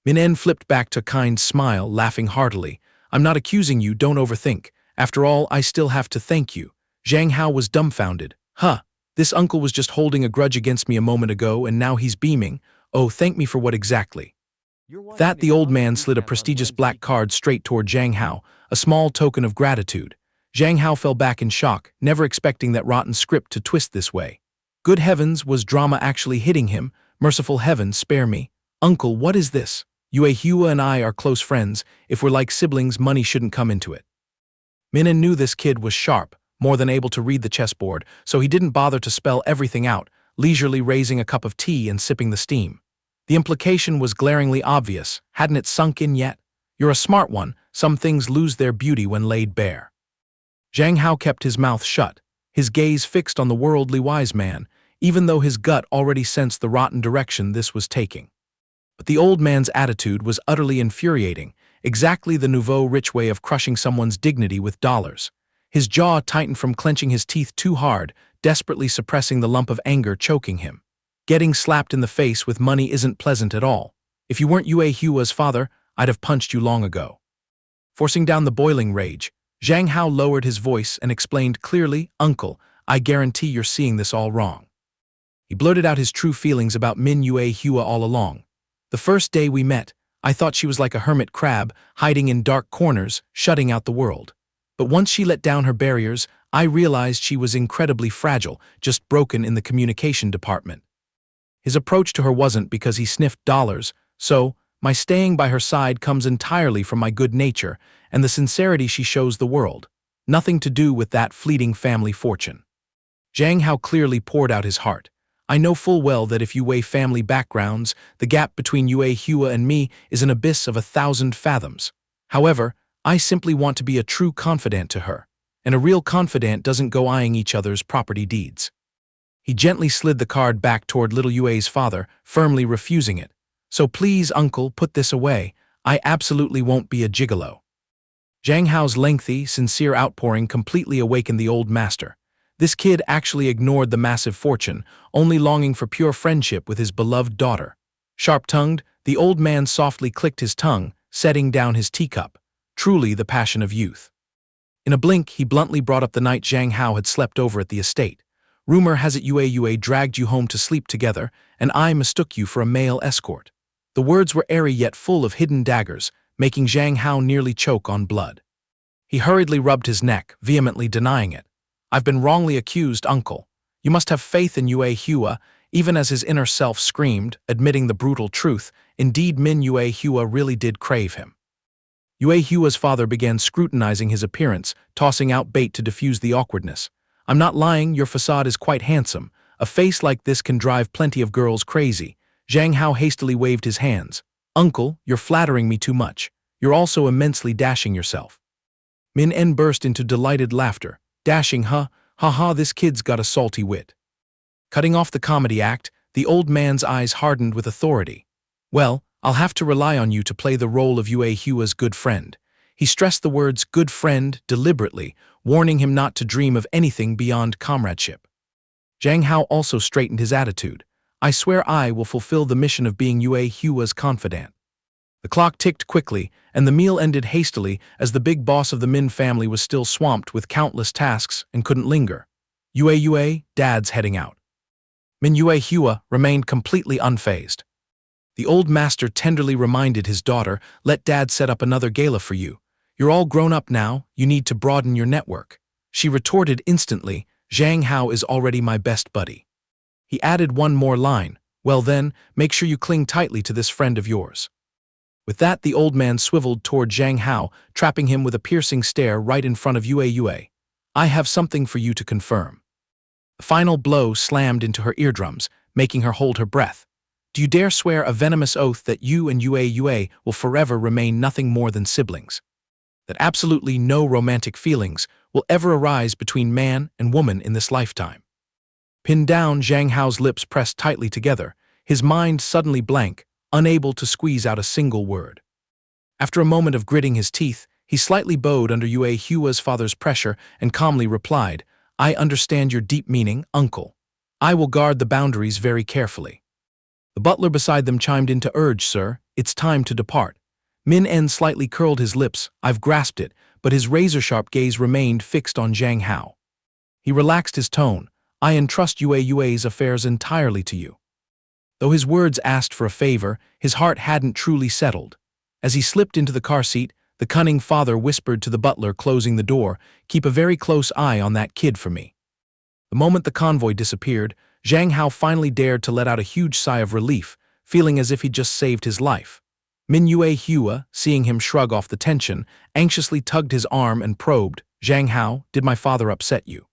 Min En flipped back to a kind smile, laughing heartily. I'm not accusing you, don't overthink. After all, I still have to thank you. Zhang Hao was dumbfounded. Huh, this uncle was just holding a grudge against me a moment ago and now he's beaming. Oh, thank me for what exactly? With that, the old man slid a prestigious black card straight toward Zhang Hao, a small token of gratitude. Zhang Hao fell back in shock, never expecting that rotten script to twist this way. Good heavens, was drama actually hitting him? Merciful heavens, spare me. Uncle, what is this? Yue Hua and I are close friends. If we're like siblings, money shouldn't come into it. Min knew this kid was sharp, more than able to read the chessboard, so he didn't bother to spell everything out, leisurely raising a cup of tea and sipping the steam. The implication was glaringly obvious. Hadn't it sunk in yet? You're a smart one. Some things lose their beauty when laid bare. Zhang Hao kept his mouth shut, his gaze fixed on the worldly wise man, even though his gut already sensed the rotten direction this was taking. But the old man's attitude was utterly infuriating, exactly the nouveau rich way of crushing someone's dignity with dollars. His jaw tightened from clenching his teeth too hard, desperately suppressing the lump of anger choking him. Getting slapped in the face with money isn't pleasant at all. If you weren't Yue Hua's father, I'd have punched you long ago. Forcing down the boiling rage, Zhang Hao lowered his voice and explained clearly, Uncle, I guarantee you're seeing this all wrong. He blurted out his true feelings about Min Yue Hua all along. The first day we met, I thought she was like a hermit crab, hiding in dark corners, shutting out the world. But once she let down her barriers, I realized she was incredibly fragile, just broken in the communication department. His approach to her wasn't because he sniffed dollars, so my staying by her side comes entirely from my good nature and the sincerity she shows the world. Nothing to do with that fleeting family fortune. Zhang Hao clearly poured out his heart. I know full well that if you weigh family backgrounds, the gap between Yue Hua and me is an abyss of 1,000 fathoms. However, I simply want to be a true confidant to her, and a real confidant doesn't go eyeing each other's property deeds. He gently slid the card back toward little Yue's father, firmly refusing it. So please, uncle, put this away. I absolutely won't be a gigolo. Zhang Hao's lengthy, sincere outpouring completely awakened the old master. This kid actually ignored the massive fortune, only longing for pure friendship with his beloved daughter. Sharp-tongued, the old man softly clicked his tongue, setting down his teacup. Truly the passion of youth. In a blink, he bluntly brought up the night Zhang Hao had slept over at the estate. Rumor has it Yue dragged you home to sleep together, and I mistook you for a male escort. The words were airy yet full of hidden daggers, making Zhang Hao nearly choke on blood. He hurriedly rubbed his neck, vehemently denying it. I've been wrongly accused, uncle. You must have faith in Yue Hua, even as his inner self screamed, admitting the brutal truth. Indeed, Min Yue Hua really did crave him. Yue Hua's father began scrutinizing his appearance, tossing out bait to diffuse the awkwardness. I'm not lying, your facade is quite handsome. A face like this can drive plenty of girls crazy. Zhang Hao hastily waved his hands. Uncle, you're flattering me too much. You're also immensely dashing yourself. Min En burst into delighted laughter. Dashing, huh? Ha, this kid's got a salty wit. Cutting off the comedy act, the old man's eyes hardened with authority. Well, I'll have to rely on you to play the role of Yue Hua's good friend. He stressed the words good friend deliberately, warning him not to dream of anything beyond comradeship. Zhang Hao also straightened his attitude. I swear I will fulfill the mission of being Yue Hua's confidant. The clock ticked quickly, and the meal ended hastily as the big boss of the Min family was still swamped with countless tasks and couldn't linger. Yue, Dad's heading out. Min Yue Hua remained completely unfazed. The old master tenderly reminded his daughter, let Dad set up another gala for you. You're all grown up now, you need to broaden your network. She retorted instantly, Zhang Hao is already my best buddy. He added one more line, well then, make sure you cling tightly to this friend of yours. With that, the old man swiveled toward Zhang Hao, trapping him with a piercing stare right in front of Yue. I have something for you to confirm. The final blow slammed into her eardrums, making her hold her breath. Do you dare swear a venomous oath that you and Yue will forever remain nothing more than siblings? That absolutely no romantic feelings will ever arise between man and woman in this lifetime. Pinned down, Zhang Hao's lips pressed tightly together, his mind suddenly blank, unable to squeeze out a single word. After a moment of gritting his teeth, he slightly bowed under Yue Hua's father's pressure and calmly replied, "I understand your deep meaning, uncle. I will guard the boundaries very carefully." The butler beside them chimed in to urge, "Sir, it's time to depart." Min En slightly curled his lips, "I've grasped it," but his razor-sharp gaze remained fixed on Zhang Hao. He relaxed his tone, "I entrust Yue's affairs entirely to you." Though his words asked for a favor, his heart hadn't truly settled. As he slipped into the car seat, the cunning father whispered to the butler closing the door, "Keep a very close eye on that kid for me." The moment the convoy disappeared, Zhang Hao finally dared to let out a huge sigh of relief, feeling as if he'd just saved his life. Min Yue Hua, seeing him shrug off the tension, anxiously tugged his arm and probed, "Zhang Hao, did my father upset you?"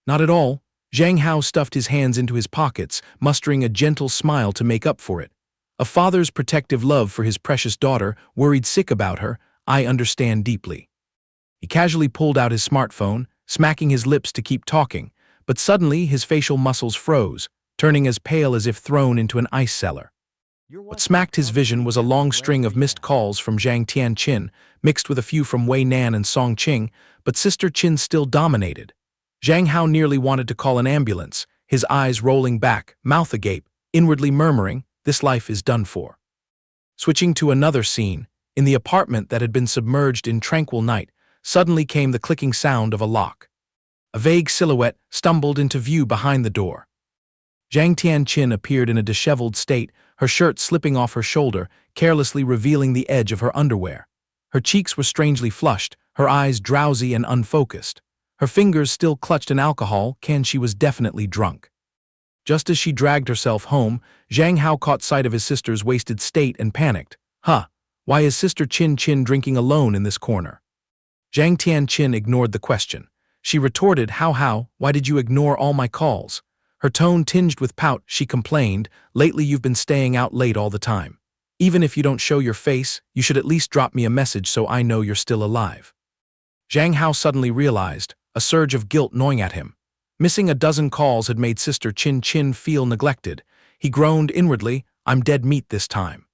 "Not at all." Zhang Hao stuffed his hands into his pockets, mustering a gentle smile to make up for it. A father's protective love for his precious daughter, worried sick about her, I understand deeply. He casually pulled out his smartphone, smacking his lips to keep talking, but suddenly his facial muscles froze, turning as pale as if thrown into an ice cellar. What smacked his vision was a long string of missed calls from Zhang Tianqin, mixed with a few from Wei Nan and Song Qing, but Sister Qin still dominated. Zhang Hao nearly wanted to call an ambulance, his eyes rolling back, mouth agape, inwardly murmuring, "This life is done for." Switching to another scene, in the apartment that had been submerged in tranquil night, suddenly came the clicking sound of a lock. A vague silhouette stumbled into view behind the door. Zhang Tianqin appeared in a disheveled state, her shirt slipping off her shoulder, carelessly revealing the edge of her underwear. Her cheeks were strangely flushed, her eyes drowsy and unfocused. Her fingers still clutched an alcohol can. She was definitely drunk. Just as she dragged herself home, Zhang Hao caught sight of his sister's wasted state and panicked. Why is Sister Qin drinking alone in this corner?" Zhang Tianqin ignored the question. She retorted, How, why did you ignore all my calls?" Her tone tinged with pout, she complained, "Lately you've been staying out late all the time. Even if you don't show your face, you should at least drop me a message so I know you're still alive." Zhang Hao suddenly realized, a surge of guilt gnawing at him. Missing a dozen calls had made Sister Qin feel neglected. He groaned inwardly, "I'm dead meat this time."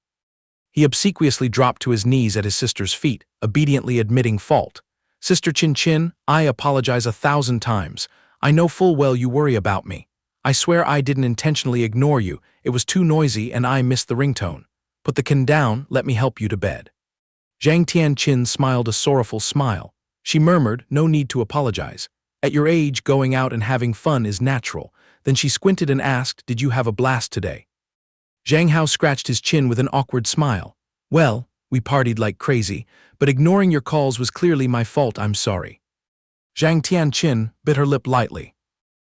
He obsequiously dropped to his knees at his sister's feet, obediently admitting fault. "Sister Qin, I apologize 1,000 times. I know full well you worry about me. I swear I didn't intentionally ignore you. It was too noisy and I missed the ringtone. Put the can down, let me help you to bed." Zhang Tianqin smiled a sorrowful smile. She murmured, "No need to apologize. At your age, going out and having fun is natural." Then she squinted and asked, "Did you have a blast today?" Zhang Hao scratched his chin with an awkward smile. "Well, we partied like crazy, but ignoring your calls was clearly my fault. I'm sorry." Zhang Tianqin bit her lip lightly.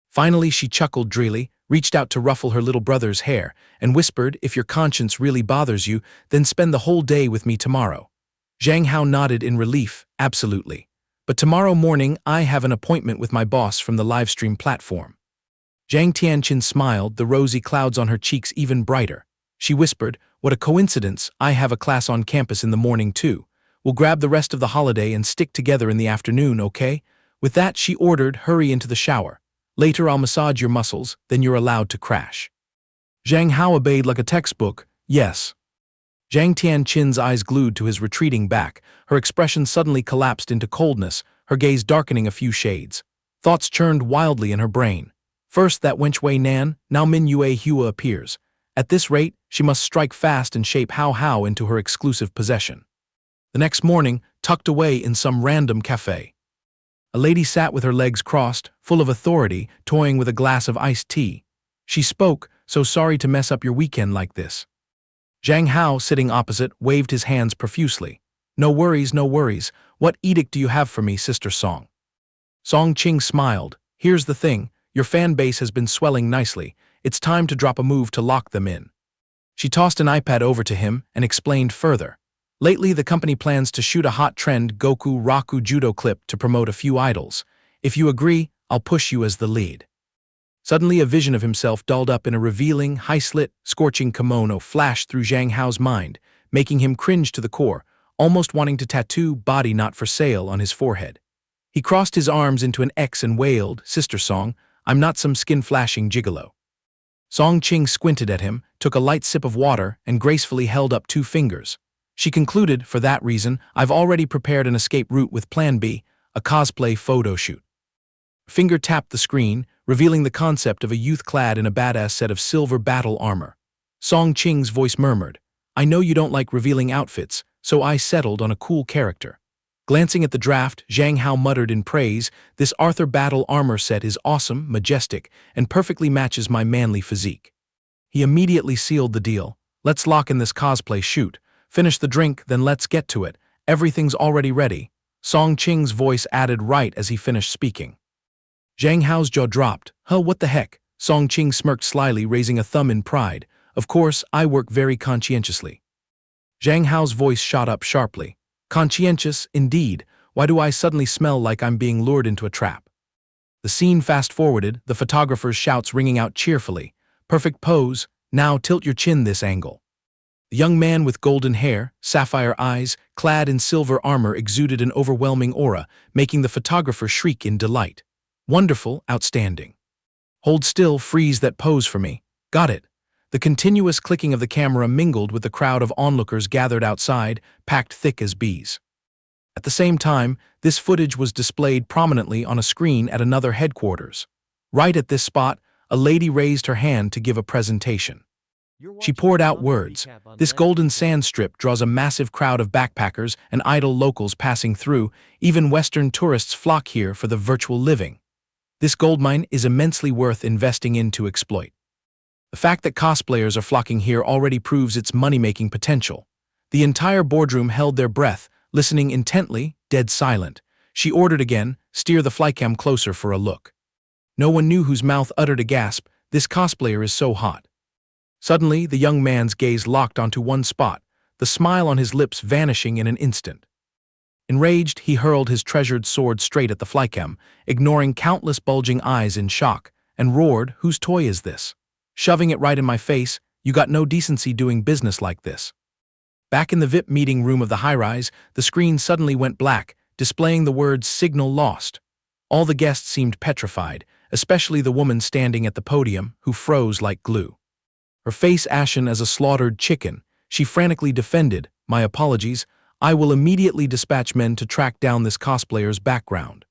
Finally, she chuckled drearily, reached out to ruffle her little brother's hair, and whispered, "If your conscience really bothers you, then spend the whole day with me tomorrow." Zhang Hao nodded in relief, "Absolutely. But tomorrow morning I have an appointment with my boss from the livestream platform." Zhang Tianqin smiled, the rosy clouds on her cheeks even brighter. She whispered, "What a coincidence, I have a class on campus in the morning too. We'll grab the rest of the holiday and stick together in the afternoon, okay?" With that, she ordered, "Hurry into the shower. Later I'll massage your muscles, then you're allowed to crash." Zhang Hao obeyed like a textbook, "Yes." Zhang Tianqin's eyes glued to his retreating back, her expression suddenly collapsed into coldness, her gaze darkening a few shades. Thoughts churned wildly in her brain. First that wench Wei Nan, now Min Yue Hua appears. At this rate, she must strike fast and shape Hao into her exclusive possession. The next morning, tucked away in some random cafe, a lady sat with her legs crossed, full of authority, toying with a glass of iced tea. She spoke, "So sorry to mess up your weekend like this." Zhang Hao, sitting opposite, waved his hands profusely. No worries, no worries. What edict do you have for me, Sister Song?" Song Qing smiled. "Here's the thing, your fan base has been swelling nicely. It's time to drop a move to lock them in." She tossed an iPad over to him and explained further. "Lately, the company plans to shoot a hot trend Goku Raku judo clip to promote a few idols. If you agree, I'll push you as the lead." Suddenly, a vision of himself dolled up in a revealing, high-slit, scorching kimono flashed through Zhang Hao's mind, making him cringe to the core, almost wanting to tattoo "body not for sale" on his forehead. He crossed his arms into an X and wailed, "Sister Song, I'm not some skin-flashing gigolo." Song Ching squinted at him, took a light sip of water, and gracefully held up 2 fingers. She concluded, "For that reason, I've already prepared an escape route with Plan B, a cosplay photo shoot." Finger tapped the screen, revealing the concept of a youth clad in a badass set of silver battle armor. Song Ching's voice murmured, "I know you don't like revealing outfits, so I settled on a cool character." Glancing at the draft, Zhang Hao muttered in praise, "This Arthur battle armor set is awesome, majestic, and perfectly matches my manly physique." He immediately sealed the deal. "Let's lock in this cosplay shoot. Finish the drink, then let's get to it. Everything's already ready." Song Ching's voice added right as he finished speaking. Zhang Hao's jaw dropped. "Huh, what the heck?" Song Ching smirked slyly, raising a thumb in pride. "Of course, I work very conscientiously." Zhang Hao's voice shot up sharply. "Conscientious, indeed. Why do I suddenly smell like I'm being lured into a trap?" The scene fast-forwarded, the photographer's shouts ringing out cheerfully. "Perfect pose. Now tilt your chin this angle." The young man with golden hair, sapphire eyes, clad in silver armor exuded an overwhelming aura, making the photographer shriek in delight. "Wonderful, outstanding. Hold still, freeze that pose for me. Got it." The continuous clicking of the camera mingled with the crowd of onlookers gathered outside, packed thick as bees. At the same time, this footage was displayed prominently on a screen at another headquarters. Right at this spot, a lady raised her hand to give a presentation. She poured out words. "This golden sand strip draws a massive crowd of backpackers and idle locals passing through. Even Western tourists flock here for the virtual living. This gold mine is immensely worth investing in to exploit." The fact that cosplayers are flocking here already proves its money-making potential. The entire boardroom held their breath, listening intently, dead silent. She ordered again, "Steer the flycam closer for a look." No one knew whose mouth uttered a gasp. "This cosplayer is so hot." Suddenly, the young man's gaze locked onto one spot, the smile on his lips vanishing in an instant. Enraged, he hurled his treasured sword straight at the flycam, ignoring countless bulging eyes in shock, and roared, "Whose toy is this? Shoving it right in my face, you got no decency doing business like this." Back in the VIP meeting room of the high-rise, the screen suddenly went black, displaying the words "Signal lost." All the guests seemed petrified, especially the woman standing at the podium, who froze like glue. Her face ashen as a slaughtered chicken, she frantically defended, "My apologies, I will immediately dispatch men to track down this cosplayer's background."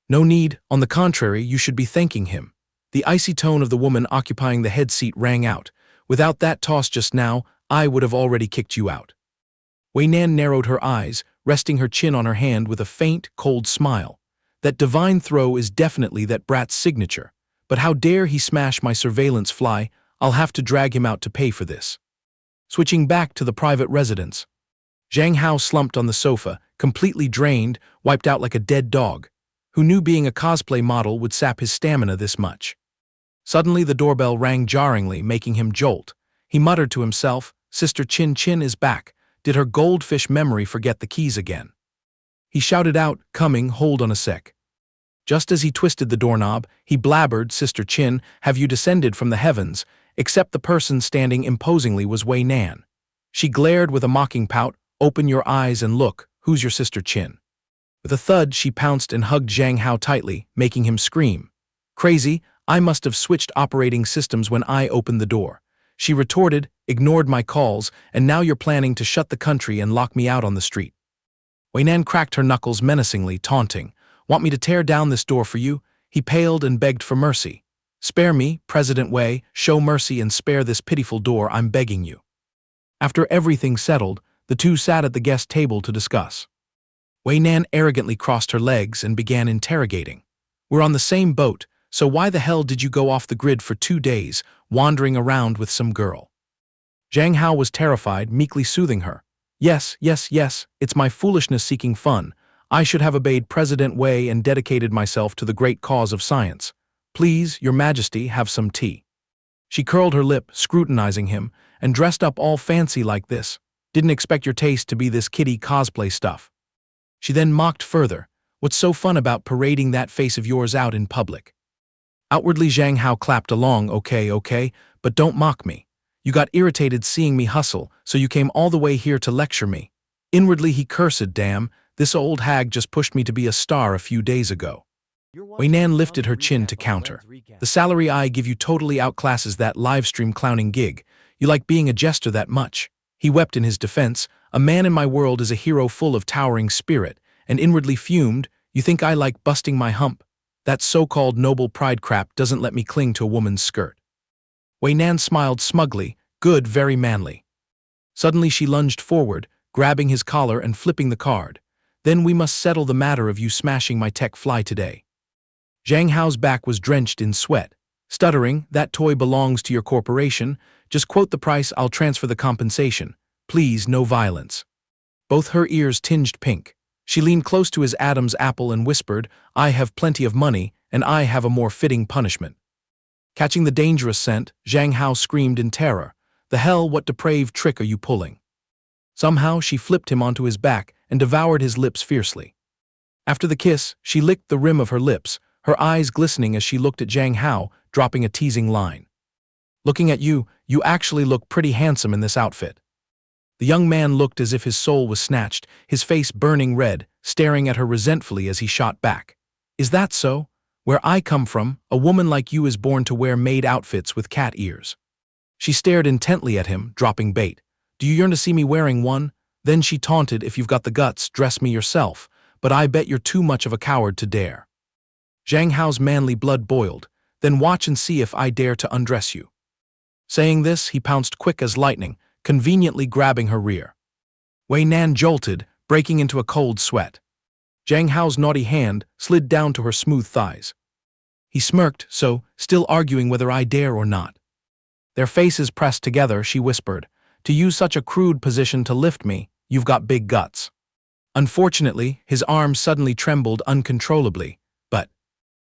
"No need, on the contrary, you should be thanking him." The icy tone of the woman occupying the head seat rang out. "Without that toss just now, I would have already kicked you out." Wei Nan narrowed her eyes, resting her chin on her hand with a faint, cold smile. "That divine throw is definitely that brat's signature. But how dare he smash my surveillance fly? I'll have to drag him out to pay for this." Switching back to the private residence, Zhang Hao slumped on the sofa, completely drained, wiped out like a dead dog. Who knew being a cosplay model would sap his stamina this much? Suddenly the doorbell rang jarringly, making him jolt. He muttered to himself, "Sister Chin Chin is back. Did her goldfish memory forget the keys again?" He shouted out, "Coming, hold on a sec." Just as he twisted the doorknob, he blabbered, "Sister Chin, have you descended from the heavens?" Except the person standing imposingly was Wei Nan. She glared with a mocking pout, "Open your eyes and look, who's your Sister Chin?" With a thud, she pounced and hugged Zhang Hao tightly, making him scream. "Crazy, I must have switched operating systems when I opened the door." She retorted, "Ignored my calls, and now you're planning to shut the country and lock me out on the street." Wei Nan cracked her knuckles menacingly, taunting, "Want me to tear down this door for you?" He paled and begged for mercy. "Spare me, President Wei, show mercy and spare this pitiful door, I'm begging you." After everything settled, the two sat at the guest table to discuss. Wei Nan arrogantly crossed her legs and began interrogating. "We're on the same boat, so why the hell did you go off the grid for 2 days, wandering around with some girl?" Zhang Hao was terrified, meekly soothing her. Yes, it's my foolishness seeking fun. I should have obeyed President Wei and dedicated myself to the great cause of science. Please, Your Majesty, have some tea." She curled her lip, scrutinizing him, "And dressed up all fancy like this. Didn't expect your taste to be this kiddie cosplay stuff." She then mocked further, "What's so fun about parading that face of yours out in public?" Outwardly Zhang Hao clapped along, okay, but don't mock me. You got irritated seeing me hustle, so you came all the way here to lecture me." Inwardly he cursed, "Damn, This old hag just pushed me to be a star a few days ago. Wei Nan lifted her chin to counter. The salary I give you totally outclasses that livestream clowning gig. You like being a jester that much. He wept in his defense. A man in my world is a hero full of towering spirit, and inwardly fumed. You think I like busting my hump? That so-called noble pride crap doesn't let me cling to a woman's skirt. Wei Nan smiled smugly. Good, very manly. Suddenly she lunged forward, grabbing his collar and flipping the card. Then we must settle the matter of you smashing my tech fly today. Zhang Hao's back was drenched in sweat. Stuttering, that toy belongs to your corporation. Just quote the price, I'll transfer the compensation. Please, no violence. Both her ears tinged pink. She leaned close to his Adam's apple and whispered, I have plenty of money, and I have a more fitting punishment. Catching the dangerous scent, Zhang Hao screamed in terror. The hell, what depraved trick are you pulling? Somehow she flipped him onto his back and devoured his lips fiercely. After the kiss, she licked the rim of her lips, her eyes glistening as she looked at Zhang Hao, dropping a teasing line. Looking at you, you actually look pretty handsome in this outfit. The young man looked as if his soul was snatched, his face burning red, staring at her resentfully as he shot back. Is that so? Where I come from, a woman like you is born to wear maid outfits with cat ears. She stared intently at him, dropping bait. Do you yearn to see me wearing one? Then she taunted, if you've got the guts, dress me yourself, but I bet you're too much of a coward to dare. Zhang Hao's manly blood boiled. Then watch and see if I dare to undress you. Saying this, he pounced quick as lightning, conveniently grabbing her rear. Wei Nan jolted, breaking into a cold sweat. Zhang Hao's naughty hand slid down to her smooth thighs. He smirked, still arguing whether I dare or not. Their faces pressed together, she whispered, to use such a crude position to lift me, you've got big guts. Unfortunately, his arms suddenly trembled uncontrollably, but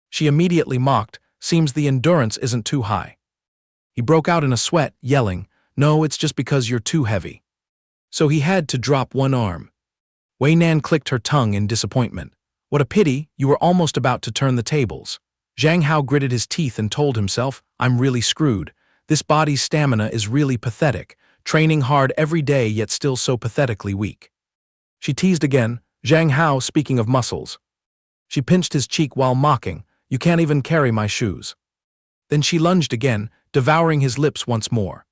she immediately mocked, seems the endurance isn't too high. He broke out in a sweat, yelling, no, it's just because you're too heavy. So he had to drop one arm. Wei Nan clicked her tongue in disappointment. What a pity, you were almost about to turn the tables. Zhang Hao gritted his teeth and told himself, I'm really screwed. This body's stamina is really pathetic, training hard every day yet still so pathetically weak. She teased again, Zhang Hao speaking of muscles. She pinched his cheek while mocking, you can't even carry my shoes. Then she lunged again, devouring his lips once more.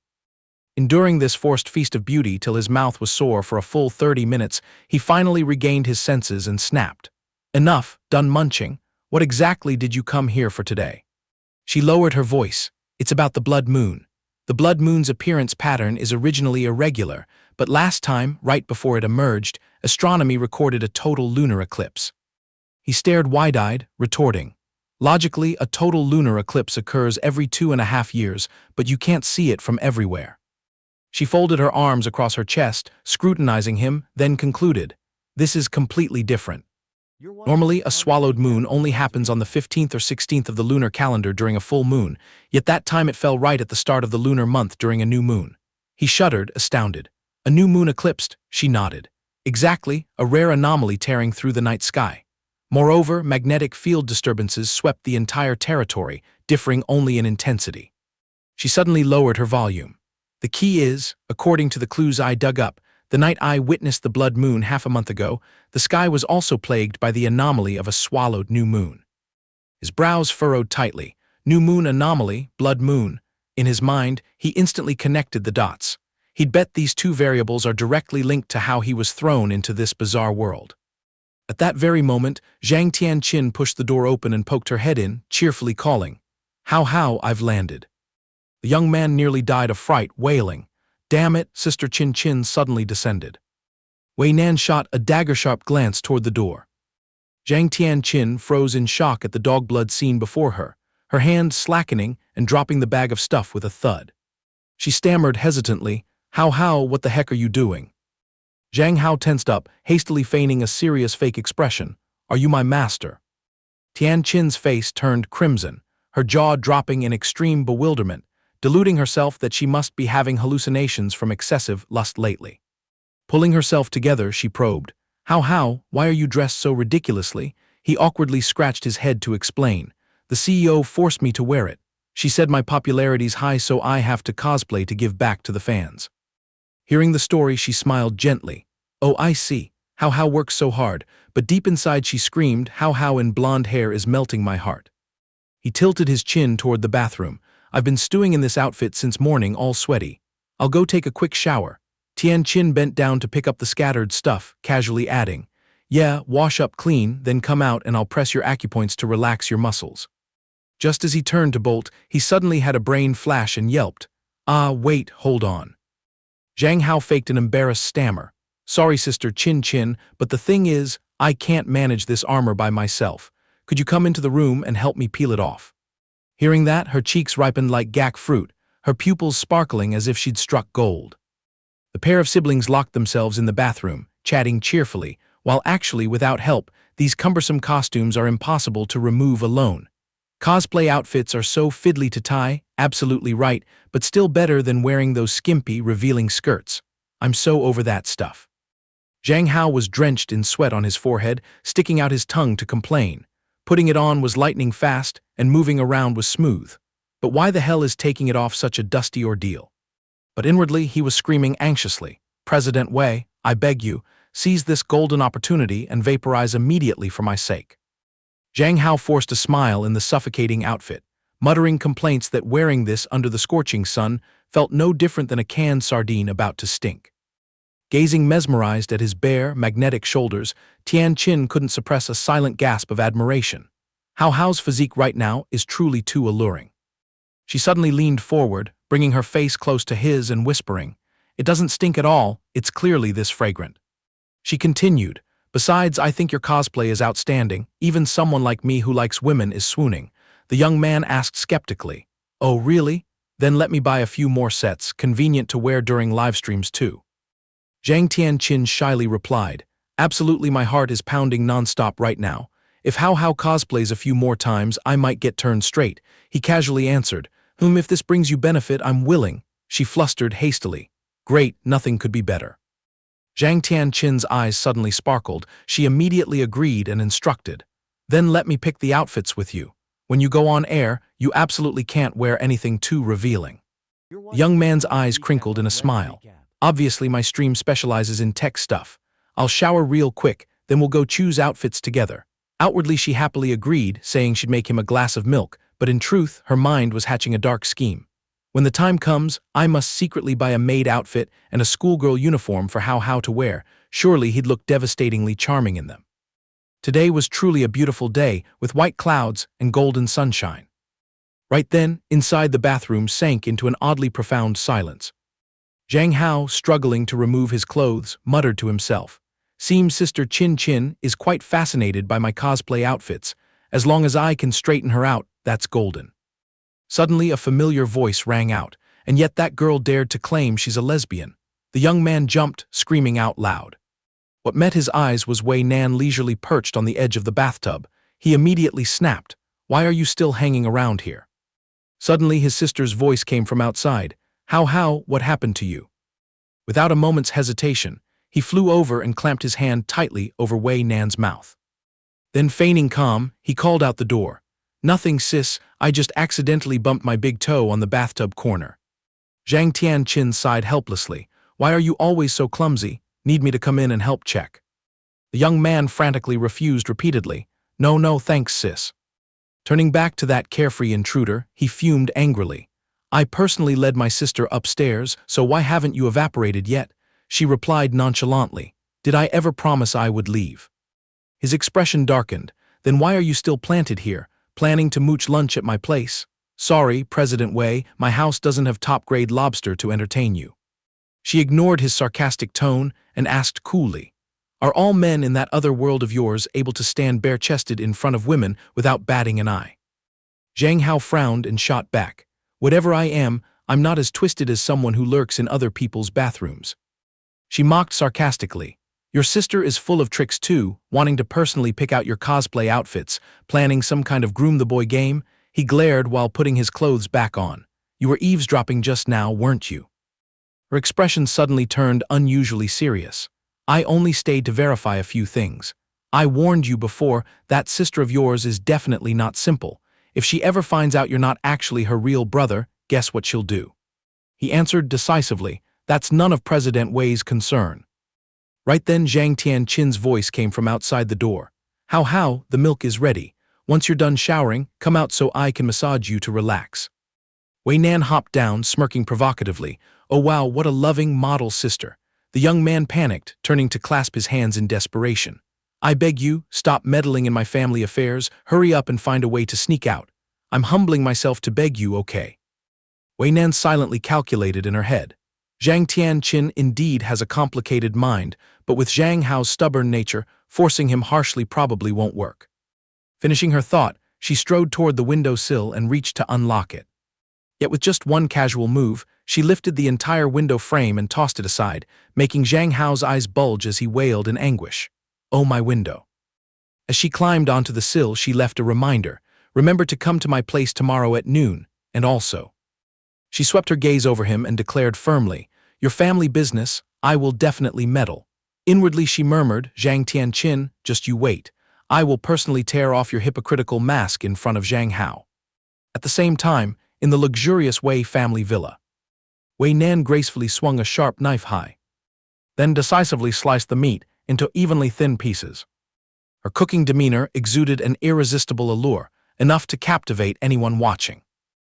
Enduring this forced feast of beauty till his mouth was sore for a full 30 minutes, he finally regained his senses and snapped. Enough, done munching. What exactly did you come here for today? She lowered her voice. It's about the blood moon. The blood moon's appearance pattern is originally irregular, but last time, right before it emerged, astronomy recorded a total lunar eclipse. He stared wide-eyed, retorting. Logically, a total lunar eclipse occurs every 2.5 years, but you can't see it from everywhere. She folded her arms across her chest, scrutinizing him, then concluded, this is completely different. Normally, a swallowed moon only happens on the 15th or 16th of the lunar calendar during a full moon, yet that time it fell right at the start of the lunar month during a new moon. He shuddered, astounded. A new moon eclipsed, she nodded. Exactly, a rare anomaly tearing through the night sky. Moreover, magnetic field disturbances swept the entire territory, differing only in intensity. She suddenly lowered her volume. The key is, according to the clues I dug up, the night I witnessed the blood moon half a month ago, the sky was also plagued by the anomaly of a swallowed new moon. His brows furrowed tightly. New moon anomaly, blood moon. In his mind, he instantly connected the dots. He'd bet these two variables are directly linked to how he was thrown into this bizarre world. At that very moment, Zhang Tianqin pushed the door open and poked her head in, cheerfully calling, How, I've landed. The young man nearly died of fright, wailing, Damn it, Sister Chin Chin suddenly descended. Wei Nan shot a dagger-sharp glance toward the door. Zhang Tianqin froze in shock at the dog blood scene before her, her hand slackening and dropping the bag of stuff with a thud. She stammered hesitantly, How, what the heck are you doing? Zhang Hao tensed up, hastily feigning a serious fake expression. Are you my master? Tianqin's face turned crimson, her jaw dropping in extreme bewilderment, deluding herself that she must be having hallucinations from excessive lust lately. Pulling herself together, she probed, How, why are you dressed so ridiculously? He awkwardly scratched his head to explain. The CEO forced me to wear it. She said my popularity's high, so I have to cosplay to give back to the fans. Hearing the story, she smiled gently. Oh, I see. Hao Hao works so hard, but deep inside she screamed, Hao Hao in blonde hair is melting my heart. He tilted his chin toward the bathroom. I've been stewing in this outfit since morning, all sweaty. I'll go take a quick shower. Tian Qin bent down to pick up the scattered stuff, casually adding, yeah, wash up clean, then come out and I'll press your acupoints to relax your muscles. Just as he turned to bolt, he suddenly had a brain flash and yelped, ah, wait, hold on. Zhang Hao faked an embarrassed stammer. Sorry, Sister Chin Chin, but the thing is, I can't manage this armor by myself. Could you come into the room and help me peel it off? Hearing that, her cheeks ripened like gack fruit, her pupils sparkling as if she'd struck gold. The pair of siblings locked themselves in the bathroom, chatting cheerfully, while actually, without help, these cumbersome costumes are impossible to remove alone. Cosplay outfits are so fiddly to tie, absolutely right, but still better than wearing those skimpy, revealing skirts. I'm so over that stuff. Zhang Hao was drenched in sweat on his forehead, sticking out his tongue to complain. Putting it on was lightning fast, and moving around was smooth. But why the hell is taking it off such a dusty ordeal? But inwardly he was screaming anxiously, President Wei, I beg you, seize this golden opportunity and vaporize immediately for my sake. Zhang Hao forced a smile in the suffocating outfit, muttering complaints that wearing this under the scorching sun felt no different than a canned sardine about to stink. Gazing mesmerized at his bare, magnetic shoulders, Tian Qin couldn't suppress a silent gasp of admiration. Hao Hao's physique right now is truly too alluring. She suddenly leaned forward, bringing her face close to his and whispering, It doesn't stink at all, it's clearly this fragrant. She continued, Besides, I think your cosplay is outstanding, even someone like me who likes women is swooning. The young man asked skeptically, Oh, really? Then let me buy a few more sets, convenient to wear during live streams too. Zhang Tianqin shyly replied, Absolutely, my heart is pounding nonstop right now. If Hao Hao cosplays a few more times, I might get turned straight. He casually answered, If this brings you benefit, I'm willing. She flustered hastily. Great, nothing could be better. Zhang Tianqin's eyes suddenly sparkled. She immediately agreed and instructed. Then let me pick the outfits with you. When you go on air, you absolutely can't wear anything too revealing. The young man's eyes crinkled in a smile. Obviously, my stream specializes in tech stuff. I'll shower real quick, then we'll go choose outfits together. Outwardly, she happily agreed, saying she'd make him a glass of milk, but in truth, her mind was hatching a dark scheme. When the time comes, I must secretly buy a maid outfit and a schoolgirl uniform for Hao Hao to wear. Surely he'd look devastatingly charming in them. Today was truly a beautiful day, with white clouds and golden sunshine. Right then, inside the bathroom sank into an oddly profound silence. Zhang Hao, struggling to remove his clothes, muttered to himself, Seems Sister Chin Chin is quite fascinated by my cosplay outfits. As long as I can straighten her out, that's golden. Suddenly a familiar voice rang out, and yet that girl dared to claim she's a lesbian. The young man jumped, screaming out loud. What met his eyes was Wei Nan leisurely perched on the edge of the bathtub. He immediately snapped, Why are you still hanging around here? Suddenly his sister's voice came from outside. Hao Hao, what happened to you? Without a moment's hesitation, he flew over and clamped his hand tightly over Wei Nan's mouth. Then feigning calm, he called out the door. Nothing, sis, I just accidentally bumped my big toe on the bathtub corner. Zhang Tianqin sighed helplessly. Why are you always so clumsy? Need me to come in and help check? The young man frantically refused repeatedly. No, thanks, sis. Turning back to that carefree intruder, he fumed angrily. I personally led my sister upstairs, so why haven't you evaporated yet? She replied nonchalantly. Did I ever promise I would leave? His expression darkened. Then why are you still planted here? Planning to mooch lunch at my place? Sorry, President Wei, my house doesn't have top-grade lobster to entertain you. She ignored his sarcastic tone and asked coolly, Are all men in that other world of yours able to stand bare-chested in front of women without batting an eye? Zhang Hao frowned and shot back. Whatever I am, I'm not as twisted as someone who lurks in other people's bathrooms. She mocked sarcastically. Your sister is full of tricks too, wanting to personally pick out your cosplay outfits, planning some kind of groom-the-boy game. He glared while putting his clothes back on. You were eavesdropping just now, weren't you? Her expression suddenly turned unusually serious. I only stayed to verify a few things. I warned you before, that sister of yours is definitely not simple. If she ever finds out you're not actually her real brother, guess what she'll do? He answered decisively, That's none of President Wei's concern. Right then Zhang Tianqin's voice came from outside the door. How, the milk is ready. Once you're done showering, come out so I can massage you to relax. Wei Nan hopped down, smirking provocatively. Oh wow, what a loving model sister. The young man panicked, turning to clasp his hands in desperation. I beg you, stop meddling in my family affairs, hurry up and find a way to sneak out. I'm humbling myself to beg you, okay? Wei Nan silently calculated in her head. Zhang Tianqin indeed has a complicated mind, but with Zhang Hao's stubborn nature, forcing him harshly probably won't work. Finishing her thought, she strode toward the window sill and reached to unlock it. Yet with just one casual move, she lifted the entire window frame and tossed it aside, making Zhang Hao's eyes bulge as he wailed in anguish. Oh, my window. As she climbed onto the sill, she left a reminder. Remember to come to my place tomorrow at noon, and also. She swept her gaze over him and declared firmly, your family business, I will definitely meddle. Inwardly she murmured, Zhang Tianqin, just you wait. I will personally tear off your hypocritical mask in front of Zhang Hao. At the same time, in the luxurious Wei family villa, Wei Nan gracefully swung a sharp knife high, then decisively sliced the meat into evenly thin pieces. Her cooking demeanor exuded an irresistible allure, enough to captivate anyone watching.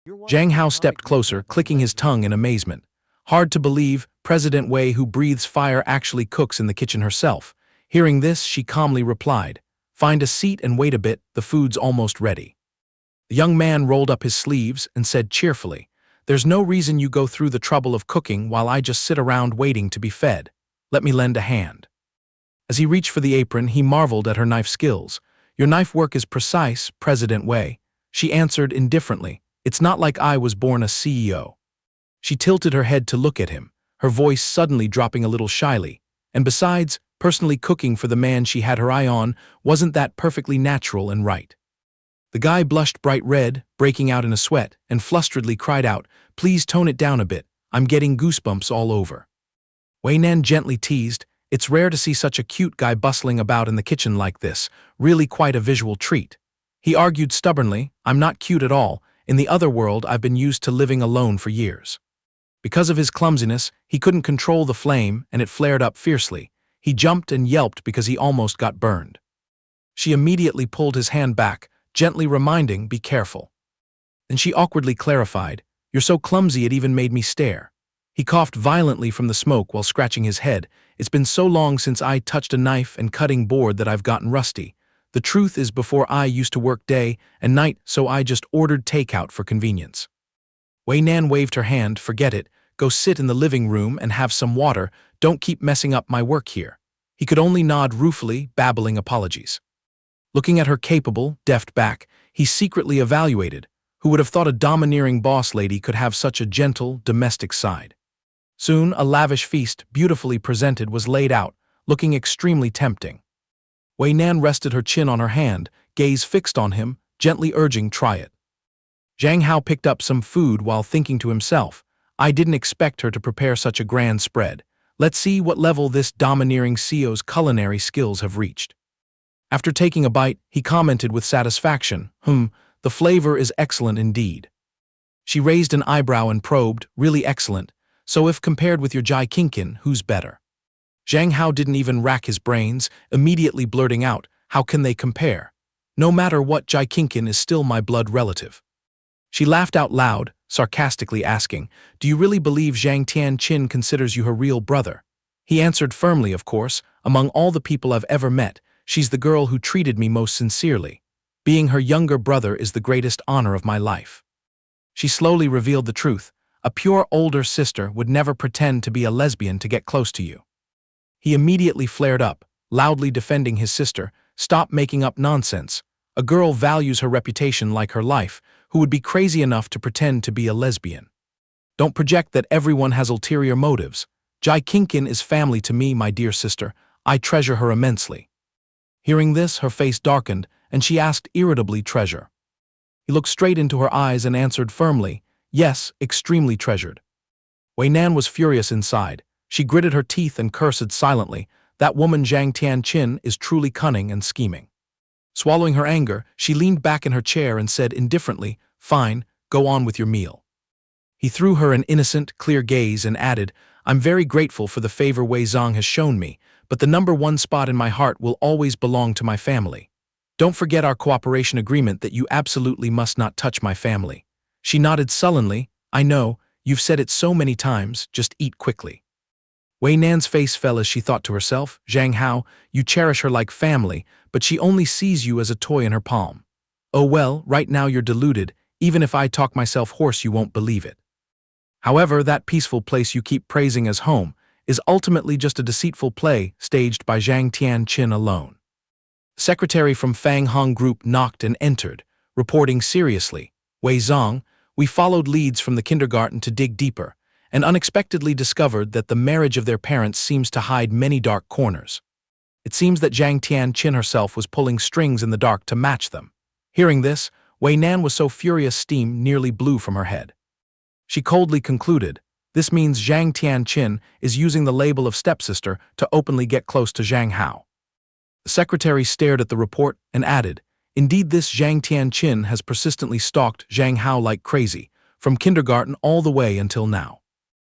Zhang Hao stepped closer, clicking his tongue in amazement. Hard to believe, President Wei, who breathes fire, actually cooks in the kitchen herself. Hearing this, she calmly replied, find a seat and wait a bit, the food's almost ready. The young man rolled up his sleeves and said cheerfully, there's no reason you go through the trouble of cooking while I just sit around waiting to be fed. Let me lend a hand. As he reached for the apron, he marveled at her knife skills. Your knife work is precise, President Wei. She answered indifferently, it's not like I was born a CEO. She tilted her head to look at him, her voice suddenly dropping a little shyly. And besides, personally cooking for the man she had her eye on, wasn't that perfectly natural and right? The guy blushed bright red, breaking out in a sweat, and flusteredly cried out, please tone it down a bit, I'm getting goosebumps all over. Wei Nan gently teased, it's rare to see such a cute guy bustling about in the kitchen like this, really quite a visual treat. He argued stubbornly, I'm not cute at all, in the other world I've been used to living alone for years. Because of his clumsiness, he couldn't control the flame and it flared up fiercely. He jumped and yelped because he almost got burned. She immediately pulled his hand back, gently reminding, be careful. Then she awkwardly clarified, you're so clumsy it even made me stare. He coughed violently from the smoke while scratching his head. It's been so long since I touched a knife and cutting board that I've gotten rusty. The truth is before I used to work day and night, so I just ordered takeout for convenience. Wei Nan waved her hand, forget it, go sit in the living room and have some water, don't keep messing up my work here. He could only nod ruefully, babbling apologies. Looking at her capable, deft back, he secretly evaluated, who would have thought a domineering boss lady could have such a gentle, domestic side. Soon, a lavish feast, beautifully presented, was laid out, looking extremely tempting. Wei Nan rested her chin on her hand, gaze fixed on him, gently urging, try it. Zhang Hao picked up some food while thinking to himself, I didn't expect her to prepare such a grand spread. Let's see what level this domineering CEO's culinary skills have reached. After taking a bite, he commented with satisfaction, the flavor is excellent indeed. She raised an eyebrow and probed, really excellent, so if compared with your Jai Kinkin, who's better? Zhang Hao didn't even rack his brains, immediately blurting out, how can they compare? No matter what, Jai Kinkin is still my blood relative. She laughed out loud, sarcastically asking, do you really believe Zhang Tianqin considers you her real brother? He answered firmly, of course, among all the people I've ever met, she's the girl who treated me most sincerely. Being her younger brother is the greatest honor of my life. She slowly revealed the truth. A pure older sister would never pretend to be a lesbian to get close to you. He immediately flared up, loudly defending his sister, stop making up nonsense. A girl values her reputation like her life, who would be crazy enough to pretend to be a lesbian. Don't project that everyone has ulterior motives. Jai Kinkin is family to me, my dear sister. I treasure her immensely. Hearing this, her face darkened, and she asked irritably, treasure? He looked straight into her eyes and answered firmly, yes, extremely treasured. Wei Nan was furious inside. She gritted her teeth and cursed silently. That woman Zhang Tianqin is truly cunning and scheming. Swallowing her anger, she leaned back in her chair and said indifferently, fine, go on with your meal. He threw her an innocent, clear gaze and added, I'm very grateful for the favor Wei Zong has shown me, but the #1 spot in my heart will always belong to my family. Don't forget our cooperation agreement that you absolutely must not touch my family." She nodded sullenly. "I know, you've said it so many times, just eat quickly." Wei Nan's face fell as she thought to herself, "Zhang Hao, you cherish her like family, but she only sees you as a toy in her palm. Oh well, right now you're deluded. Even if I talk myself hoarse, you won't believe it. However, that peaceful place you keep praising as home is ultimately just a deceitful play staged by Zhang Tianqin alone." Secretary from Fang Hong Group knocked and entered, reporting seriously, "Wei Zong, we followed leads from the kindergarten to dig deeper, and unexpectedly discovered that the marriage of their parents seems to hide many dark corners. It seems that Zhang Tianqin herself was pulling strings in the dark to match them." Hearing this, Wei Nan was so furious steam nearly blew from her head. She coldly concluded, "This means Zhang Tianqin is using the label of stepsister to openly get close to Zhang Hao." The secretary stared at the report and added, "Indeed, this Zhang Tianqin has persistently stalked Zhang Hao like crazy, from kindergarten all the way until now."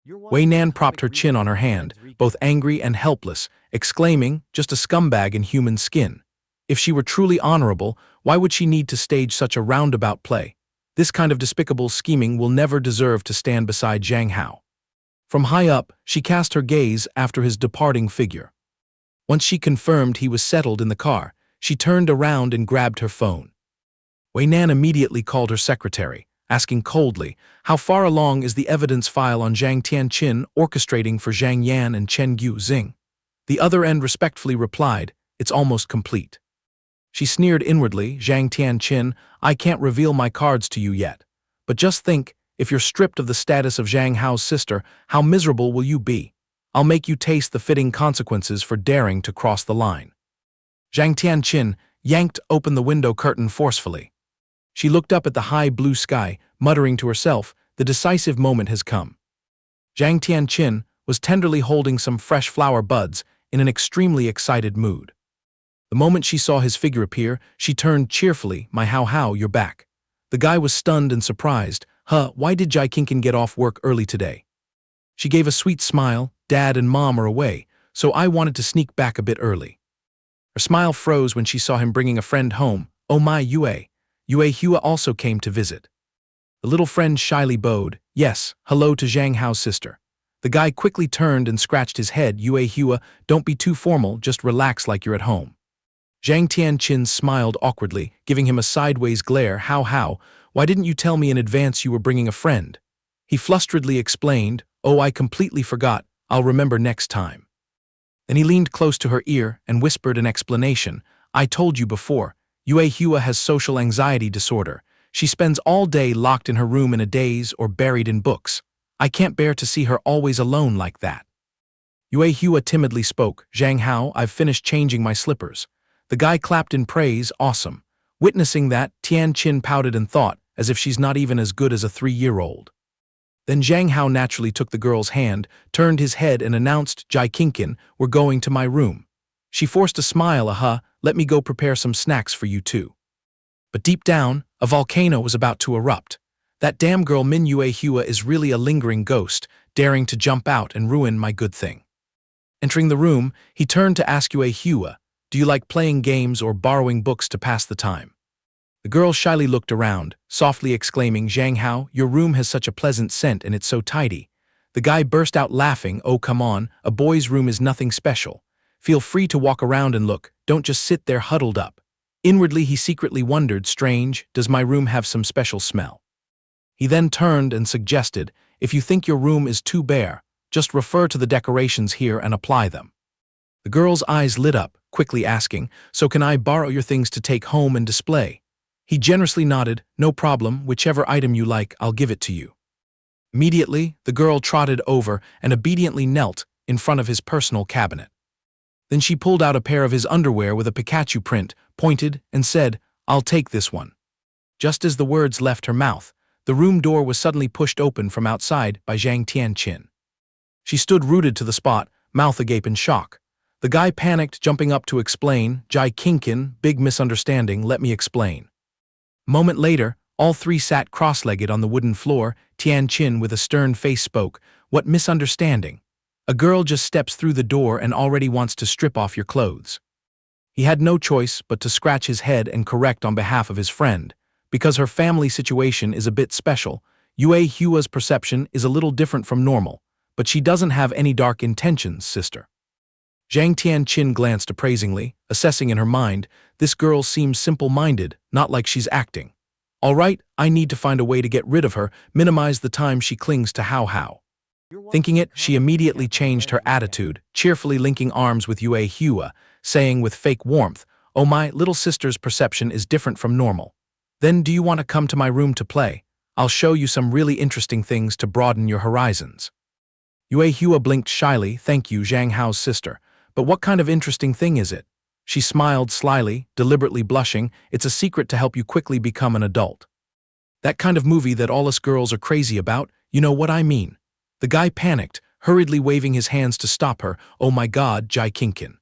Wei Nan propped her chin on her hand, both angry and helpless, exclaiming, "Just a scumbag in human skin. If she were truly honorable, why would she need to stage such a roundabout play? This kind of despicable scheming will never deserve to stand beside Zhang Hao." From high up, she cast her gaze after his departing figure. Once she confirmed he was settled in the car, she turned around and grabbed her phone. Wei Nan immediately called her secretary, asking coldly, "How far along is the evidence file on Zhang Tianqin orchestrating for Zhang Yan and Chen Guxing?" The other end respectfully replied, "It's almost complete." She sneered inwardly, "Zhang Tianqin, I can't reveal my cards to you yet. But just think, if you're stripped of the status of Zhang Hao's sister, how miserable will you be? I'll make you taste the fitting consequences for daring to cross the line." Zhang Tianqin yanked open the window curtain forcefully. She looked up at the high blue sky, muttering to herself, "The decisive moment has come." Zhang Tianqin was tenderly holding some fresh flower buds in an extremely excited mood. The moment she saw his figure appear, she turned cheerfully, "My Hao, you're back." The guy was stunned and surprised. Why did Jai Kinkin get off work early today?" She gave a sweet smile. "Dad and Mom are away, so I wanted to sneak back a bit early." Her smile froze when she saw him bringing a friend home. "Oh my, Yue. Yue Hua also came to visit." The little friend shyly bowed. "Yes, hello to Zhang Hao's sister." The guy quickly turned and scratched his head. "Yue Hua, don't be too formal, just relax like you're at home." Zhang Tianqin smiled awkwardly, giving him a sideways glare. How, why didn't you tell me in advance you were bringing a friend?" He flusteredly explained, "Oh, I completely forgot. I'll remember next time." Then he leaned close to her ear and whispered an explanation. "I told you before, Yue Hua has social anxiety disorder. She spends all day locked in her room in a daze or buried in books. I can't bear to see her always alone like that." Yue Hua timidly spoke, "Zhang Hao, I've finished changing my slippers." The guy clapped in praise, "Awesome." Witnessing that, Tianqin pouted and thought, as if she's not even as good as a 3-year-old. Then Zhang Hao naturally took the girl's hand, turned his head and announced, "Jai Kinkin, we're going to my room." She forced a smile, "Let me go prepare some snacks for you too." But deep down, a volcano was about to erupt. That damn girl Min Yue Hua is really a lingering ghost, daring to jump out and ruin my good thing. Entering the room, he turned to ask Yue Hua, "Do you like playing games or borrowing books to pass the time?" The girl shyly looked around, softly exclaiming, "Zhang Hao, your room has such a pleasant scent and it's so tidy." The guy burst out laughing, "Oh come on, a boy's room is nothing special. Feel free to walk around and look, don't just sit there huddled up." Inwardly he secretly wondered, strange, does my room have some special smell? He then turned and suggested, "If you think your room is too bare, just refer to the decorations here and apply them." The girl's eyes lit up, quickly asking, "So can I borrow your things to take home and display?" He generously nodded, "No problem, whichever item you like, I'll give it to you." Immediately, the girl trotted over and obediently knelt in front of his personal cabinet. Then she pulled out a pair of his underwear with a Pikachu print, pointed, and said, "I'll take this one." Just as the words left her mouth, the room door was suddenly pushed open from outside by Zhang Tianqin. She stood rooted to the spot, mouth agape in shock. The guy panicked, jumping up to explain, "Jai Kinkin, big misunderstanding, let me explain." A moment later, all three sat cross-legged on the wooden floor. Tianqin with a stern face spoke, "What misunderstanding?" A girl just steps through the door and already wants to strip off your clothes. He had no choice but to scratch his head and correct on behalf of his friend. Because her family situation is a bit special, Yue Hua's perception is a little different from normal, but she doesn't have any dark intentions, sister. Zhang Tianqin glanced appraisingly, assessing in her mind, this girl seems simple-minded, not like she's acting. All right, I need to find a way to get rid of her, minimize the time she clings to Hao Hao. Thinking it, she immediately changed her attitude, cheerfully linking arms with Yue Hua, saying with fake warmth, "Oh, my little sister's perception is different from normal. Then do you want to come to my room to play? I'll show you some really interesting things to broaden your horizons." Yue Hua blinked shyly, "Thank you, Zhang Hao's sister. But what kind of interesting thing is it?" She smiled slyly, deliberately blushing. "It's a secret to help you quickly become an adult. That kind of movie that all us girls are crazy about, you know what I mean." The guy panicked, hurriedly waving his hands to stop her. "Oh my God, Jai Kinkin.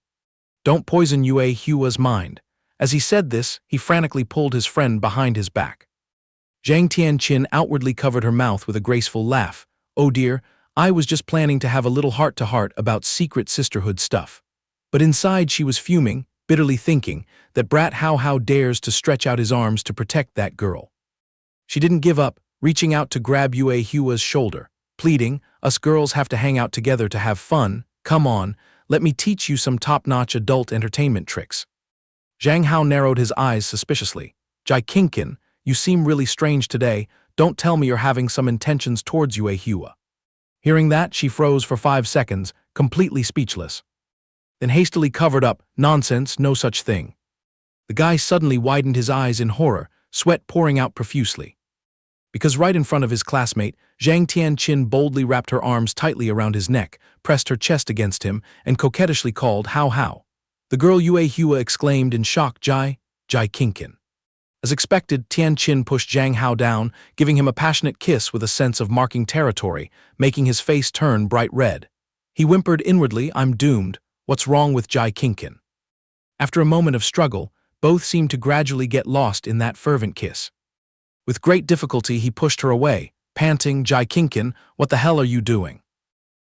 Don't poison Yue Hua's mind." As he said this, he frantically pulled his friend behind his back. Zhang Tianqin outwardly covered her mouth with a graceful laugh. "Oh dear, I was just planning to have a little heart-to-heart about secret sisterhood stuff." But inside she was fuming, bitterly thinking that brat Hao Hao dares to stretch out his arms to protect that girl. She didn't give up, reaching out to grab Yue Hua's shoulder, pleading, "Us girls have to hang out together to have fun. Come on, let me teach you some top-notch adult entertainment tricks." Zhang Hao narrowed his eyes suspiciously. "Jai Kinkin, you seem really strange today. Don't tell me you're having some intentions towards Yue Hua." Hearing that, she froze for 5 seconds, completely speechless. Then hastily covered up, "Nonsense, no such thing." The guy suddenly widened his eyes in horror, sweat pouring out profusely. Because right in front of his classmate, Zhang Tianqin boldly wrapped her arms tightly around his neck, pressed her chest against him, and coquettishly called, "Hao Hao." The girl Yue Hua exclaimed in shock, Jai Kinkin." As expected, Tianqin pushed Zhang Hao down, giving him a passionate kiss with a sense of marking territory, making his face turn bright red. He whimpered inwardly, "I'm doomed. What's wrong with Jai Kinkin?" After a moment of struggle, both seemed to gradually get lost in that fervent kiss. With great difficulty he pushed her away, panting, "Jai Kinkin, what the hell are you doing?"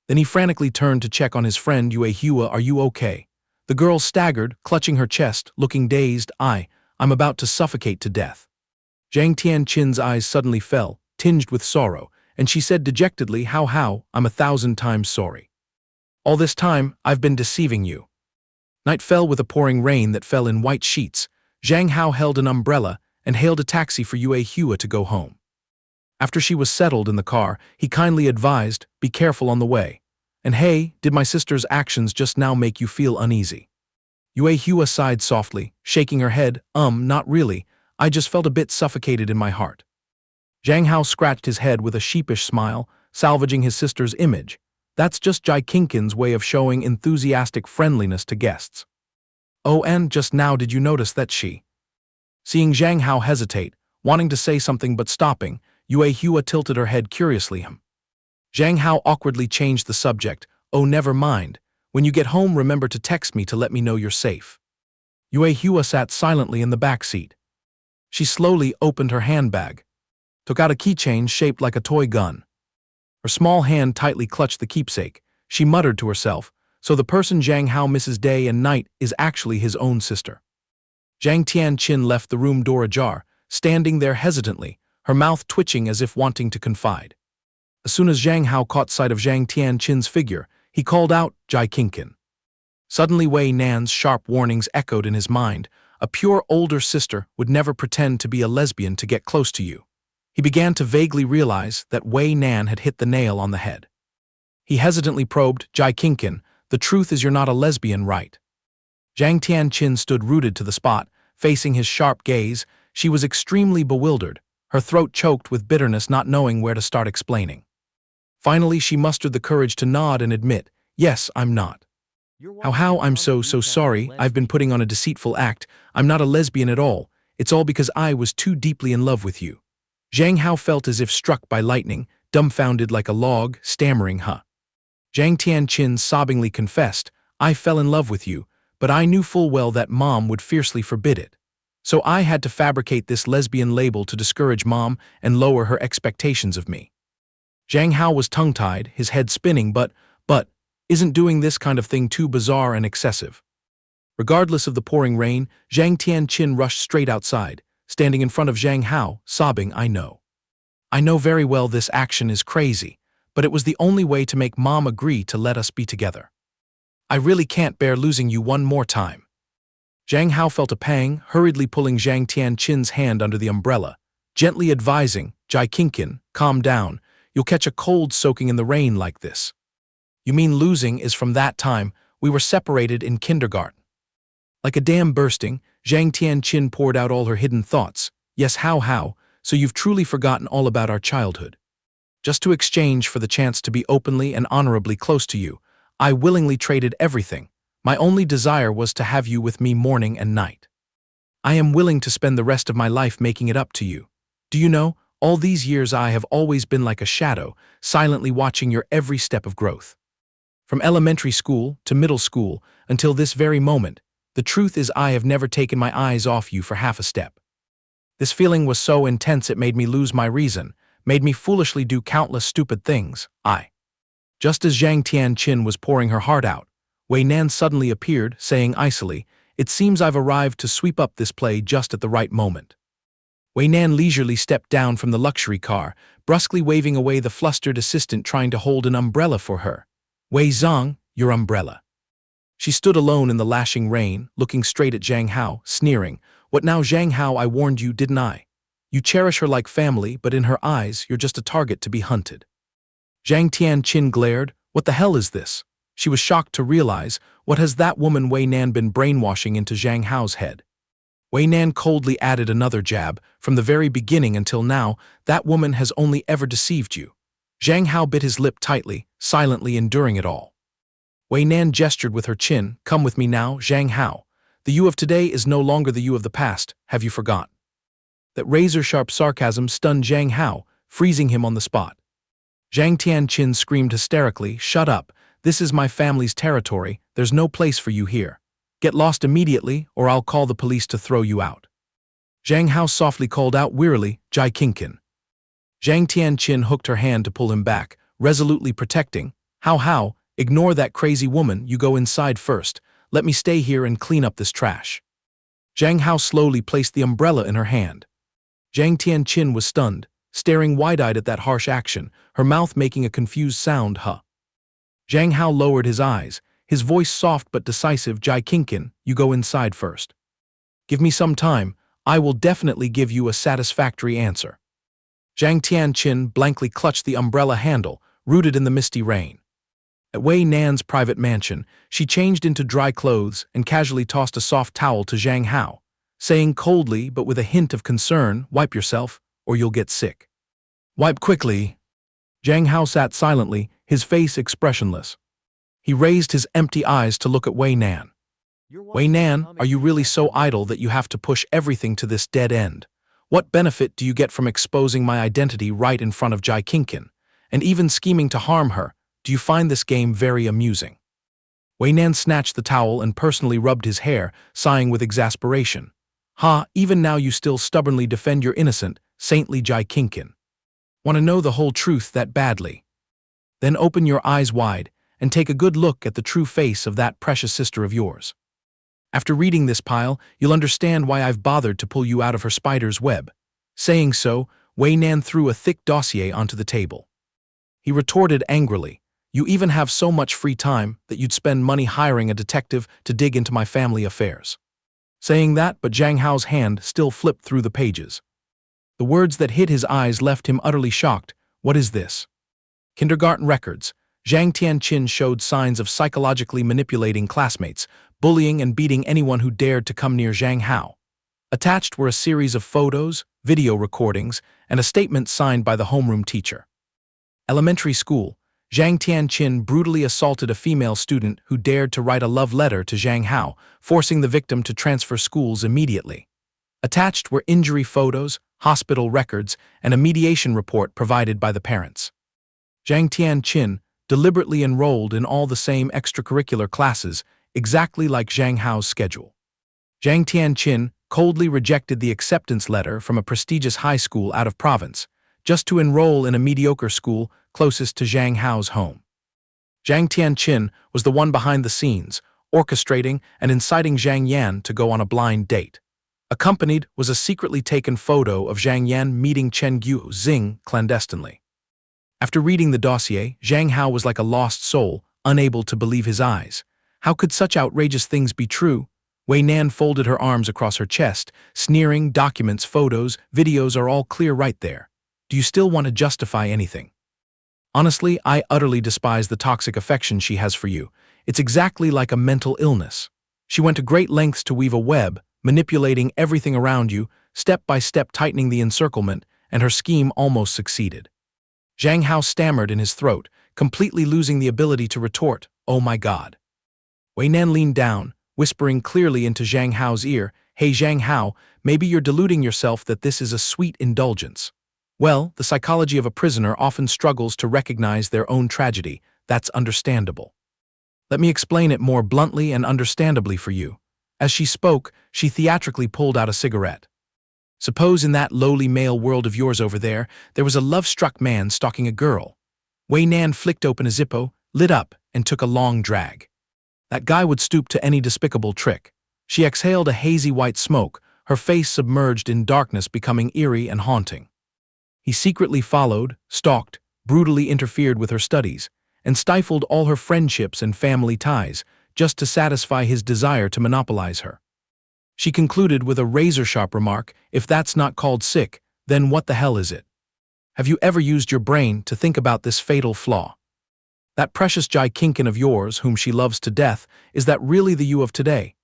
Then he frantically turned to check on his friend Yue Hua, "Are you okay?" The girl staggered, clutching her chest, looking dazed. I'm about to suffocate to death." Zhang Tianqin's eyes suddenly fell, tinged with sorrow, and she said dejectedly, Hao Hao, I'm 1,000 times sorry. All this time, I've been deceiving you." Night fell with a pouring rain that fell in white sheets. Zhang Hao held an umbrella and hailed a taxi for Yue Hua to go home. After she was settled in the car, he kindly advised, "Be careful on the way. And hey, did my sister's actions just now make you feel uneasy?" Yue Hua sighed softly, shaking her head, Not really, I just felt a bit suffocated in my heart." Zhang Hao scratched his head with a sheepish smile, salvaging his sister's image. That's just Jai Kinkin's way of showing enthusiastic friendliness to guests. "Oh, and just now did you notice that she—" Seeing Zhang Hao hesitate, wanting to say something but stopping, Yue Hua tilted her head curiously. Zhang Hao awkwardly changed the subject, "Oh, never mind. When you get home, remember to text me to let me know you're safe." Yue Hua sat silently in the back seat. She slowly opened her handbag, took out a keychain shaped like a toy gun. Her small hand tightly clutched the keepsake. She muttered to herself, "So the person Zhang Hao misses day and night is actually his own sister." Zhang Tianqin left the room door ajar, standing there hesitantly, her mouth twitching as if wanting to confide. As soon as Zhang Hao caught sight of Zhang Tianqin's figure, he called out, "Jai Kinkin." Suddenly Wei Nan's sharp warnings echoed in his mind. A pure older sister would never pretend to be a lesbian to get close to you. He began to vaguely realize that Wei Nan had hit the nail on the head. He hesitantly probed, "Jai Kinkin, the truth is you're not a lesbian, right?" Zhang Tianqin stood rooted to the spot, facing his sharp gaze. She was extremely bewildered, her throat choked with bitterness, not knowing where to start explaining. Finally, she mustered the courage to nod and admit, "Yes, I'm not." How, I'm so sorry. I've been putting on a deceitful act. I'm not a lesbian at all. It's all because I was too deeply in love with you." Zhang Hao felt as if struck by lightning, dumbfounded like a log, stammering, Zhang Tianqin sobbingly confessed, "I fell in love with you, but I knew full well that Mom would fiercely forbid it. So I had to fabricate this lesbian label to discourage Mom and lower her expectations of me." Zhang Hao was tongue-tied, his head spinning, but, Isn't doing this kind of thing too bizarre and excessive? Regardless of the pouring rain, Zhang Tianqin rushed straight outside, standing in front of Zhang Hao, sobbing, I know. I know very well this action is crazy, but it was the only way to make Mom agree to let us be together. I really can't bear losing you one more time. Zhang Hao felt a pang, hurriedly pulling Zhang Tianqin's hand under the umbrella, gently advising, Jai Kinkin, calm down, you'll catch a cold soaking in the rain like this. You mean losing is from that time we were separated in kindergarten. Like a dam bursting, Zhang Tianqin poured out all her hidden thoughts. Yes, how, so you've truly forgotten all about our childhood. Just to exchange for the chance to be openly and honorably close to you, I willingly traded everything. My only desire was to have you with me morning and night. I am willing to spend the rest of my life making it up to you. Do you know, all these years I have always been like a shadow, silently watching your every step of growth. From elementary school to middle school until this very moment, the truth is I have never taken my eyes off you for half a step. This feeling was so intense it made me lose my reason, made me foolishly do countless stupid things. Just as Zhang Tianqin was pouring her heart out, Wei Nan suddenly appeared, saying icily, it seems I've arrived to sweep up this play just at the right moment. Wei Nan leisurely stepped down from the luxury car, brusquely waving away the flustered assistant trying to hold an umbrella for her. Wei Zhang, your umbrella. She stood alone in the lashing rain, looking straight at Zhang Hao, sneering, what now Zhang Hao, I warned you, didn't I? You cherish her like family, but in her eyes, you're just a target to be hunted. Zhang Tianqin glared, what the hell is this? She was shocked to realize, what has that woman Wei Nan been brainwashing into Zhang Hao's head? Wei Nan coldly added another jab, from the very beginning until now, that woman has only ever deceived you. Zhang Hao bit his lip tightly, silently enduring it all. Wei Nan gestured with her chin, come with me now, Zhang Hao. The you of today is no longer the you of the past, have you forgot? That razor-sharp sarcasm stunned Zhang Hao, freezing him on the spot. Zhang Tianqin screamed hysterically, shut up, this is my family's territory, there's no place for you here. Get lost immediately, or I'll call the police to throw you out. Zhang Hao softly called out wearily, Jai Kinkin. Zhang Tianqin hooked her hand to pull him back, resolutely protecting, How, ignore that crazy woman, you go inside first, let me stay here and clean up this trash. Zhang Hao slowly placed the umbrella in her hand. Zhang Tianqin was stunned, staring wide-eyed at that harsh action, her mouth making a confused sound, Zhang Hao lowered his eyes, his voice soft but decisive, Jai Kinkin, you go inside first. Give me some time, I will definitely give you a satisfactory answer. Zhang Tianqin blankly clutched the umbrella handle, rooted in the misty rain. At Wei Nan's private mansion, she changed into dry clothes and casually tossed a soft towel to Zhang Hao, saying coldly but with a hint of concern, wipe yourself, or you'll get sick. Wipe quickly. Zhang Hao sat silently, his face expressionless. He raised his empty eyes to look at Wei Nan. Wei Nan, are you really so idle that you have to push everything to this dead end? What benefit do you get from exposing my identity right in front of Jai Kinkin, and even scheming to harm her? Do you find this game very amusing? Wei Nan snatched the towel and personally rubbed his hair, sighing with exasperation. Even now you still stubbornly defend your innocent, saintly Jai Kinkin. Want to know the whole truth that badly? Then open your eyes wide and take a good look at the true face of that precious sister of yours. After reading this pile, you'll understand why I've bothered to pull you out of her spider's web. Saying so, Wei Nan threw a thick dossier onto the table. He retorted angrily, you even have so much free time that you'd spend money hiring a detective to dig into my family affairs. Saying that, but Zhang Hao's hand still flipped through the pages. The words that hit his eyes left him utterly shocked. What is this? Kindergarten records. Zhang Tianqin showed signs of psychologically manipulating classmates, bullying and beating anyone who dared to come near Zhang Hao. Attached were a series of photos, video recordings, and a statement signed by the homeroom teacher. Elementary school. Zhang Tianqin brutally assaulted a female student who dared to write a love letter to Zhang Hao, forcing the victim to transfer schools immediately. Attached were injury photos, hospital records, and a mediation report provided by the parents. Zhang Tianqin deliberately enrolled in all the same extracurricular classes, exactly like Zhang Hao's schedule. Zhang Tianqin coldly rejected the acceptance letter from a prestigious high school out of province, just to enroll in a mediocre school closest to Zhang Hao's home. Zhang Tianqin was the one behind the scenes, orchestrating and inciting Zhang Yan to go on a blind date. Accompanied was a secretly taken photo of Zhang Yan meeting Chen Guozing clandestinely. After reading the dossier, Zhang Hao was like a lost soul, unable to believe his eyes. How could such outrageous things be true? Wei Nan folded her arms across her chest, sneering. Documents, photos, videos are all clear right there. Do you still want to justify anything? Honestly, I utterly despise the toxic affection she has for you. It's exactly like a mental illness. She went to great lengths to weave a web, manipulating everything around you, step by step tightening the encirclement, and her scheme almost succeeded. Zhang Hao stammered in his throat, completely losing the ability to retort, "Oh my God." Wei Nan leaned down, whispering clearly into Zhang Hao's ear, "Hey Zhang Hao, maybe you're deluding yourself that this is a sweet indulgence. Well, the psychology of a prisoner often struggles to recognize their own tragedy. That's understandable. Let me explain it more bluntly and understandably for you." As she spoke, she theatrically pulled out a cigarette. "Suppose in that lowly male world of yours over there was a love-struck man stalking a girl." Wei Nan flicked open a Zippo, lit up, and took a long drag. That guy would stoop to any despicable trick. She exhaled a hazy white smoke, her face submerged in darkness, becoming eerie and haunting. He secretly followed, stalked, brutally interfered with her studies, and stifled all her friendships and family ties, just to satisfy his desire to monopolize her. She concluded with a razor-sharp remark, "If that's not called sick, then what the hell is it? Have you ever used your brain to think about this fatal flaw? That precious Jai Kinkin of yours, whom she loves to death, is that really the you of today?"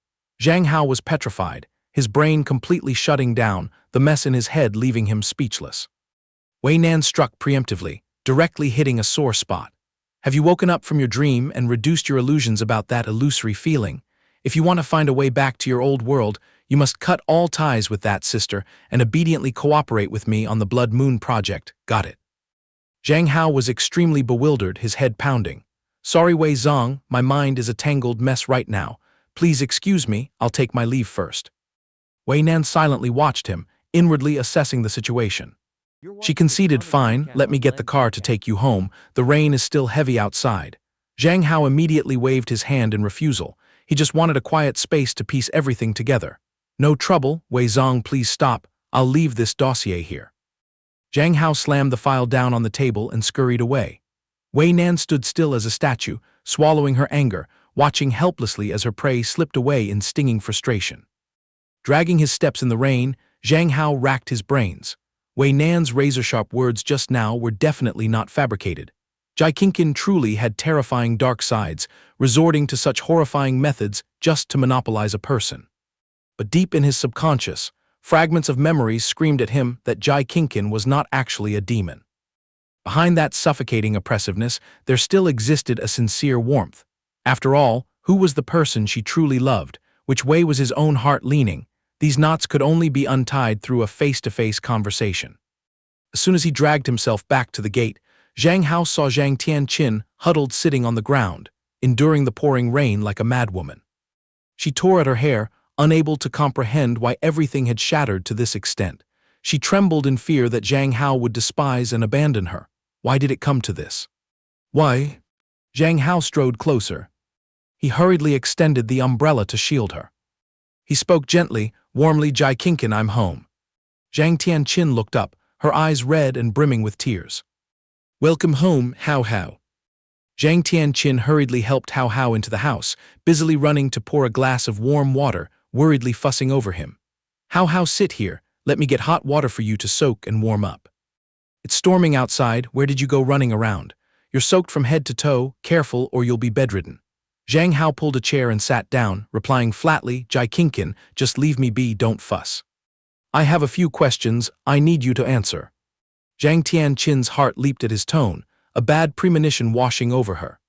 Zhang Hao was petrified, his brain completely shutting down, the mess in his head leaving him speechless. Wei Nan struck preemptively, directly hitting a sore spot. "Have you woken up from your dream and reduced your illusions about that illusory feeling? If you want to find a way back to your old world, you must cut all ties with that sister and obediently cooperate with me on the Blood Moon project, got it?" Zhang Hao was extremely bewildered, his head pounding. "Sorry Wei Zong, my mind is a tangled mess right now. Please excuse me, I'll take my leave first." Wei Nan silently watched him, inwardly assessing the situation. She conceded, "Fine, let me get the car to take you home. The rain is still heavy outside." Zhang Hao immediately waved his hand in refusal. He just wanted a quiet space to piece everything together. "No trouble, Wei Zong, please stop. I'll leave this dossier here." Zhang Hao slammed the file down on the table and scurried away. Wei Nan stood still as a statue, swallowing her anger, watching helplessly as her prey slipped away in stinging frustration. Dragging his steps in the rain, Zhang Hao racked his brains. Wei Nan's razor-sharp words just now were definitely not fabricated. Jai Kinkin truly had terrifying dark sides, resorting to such horrifying methods just to monopolize a person. But deep in his subconscious, fragments of memories screamed at him that Jai Kinkin was not actually a demon. Behind that suffocating oppressiveness, there still existed a sincere warmth. After all, who was the person she truly loved? Which way was his own heart leaning? These knots could only be untied through a face-to-face conversation. As soon as he dragged himself back to the gate, Zhang Hao saw Zhang Tianqin huddled sitting on the ground, enduring the pouring rain like a madwoman. She tore at her hair, unable to comprehend why everything had shattered to this extent. She trembled in fear that Zhang Hao would despise and abandon her. Why did it come to this? Why? Zhang Hao strode closer. He hurriedly extended the umbrella to shield her. He spoke gently, warmly, "Jai Kinkin, I'm home." Zhang Tianqin looked up, her eyes red and brimming with tears. "Welcome home, Hao Hao." Zhang Tianqin hurriedly helped Hao Hao into the house, busily running to pour a glass of warm water, worriedly fussing over him. "Hao Hao, sit here, let me get hot water for you to soak and warm up." "It's storming outside, where did you go running around? You're soaked from head to toe, careful or you'll be bedridden." Zhang Hao pulled a chair and sat down, replying flatly, "Jai Kinkin, just leave me be, don't fuss. I have a few questions I need you to answer." Zhang Tianqin's heart leaped at his tone, a bad premonition washing over her.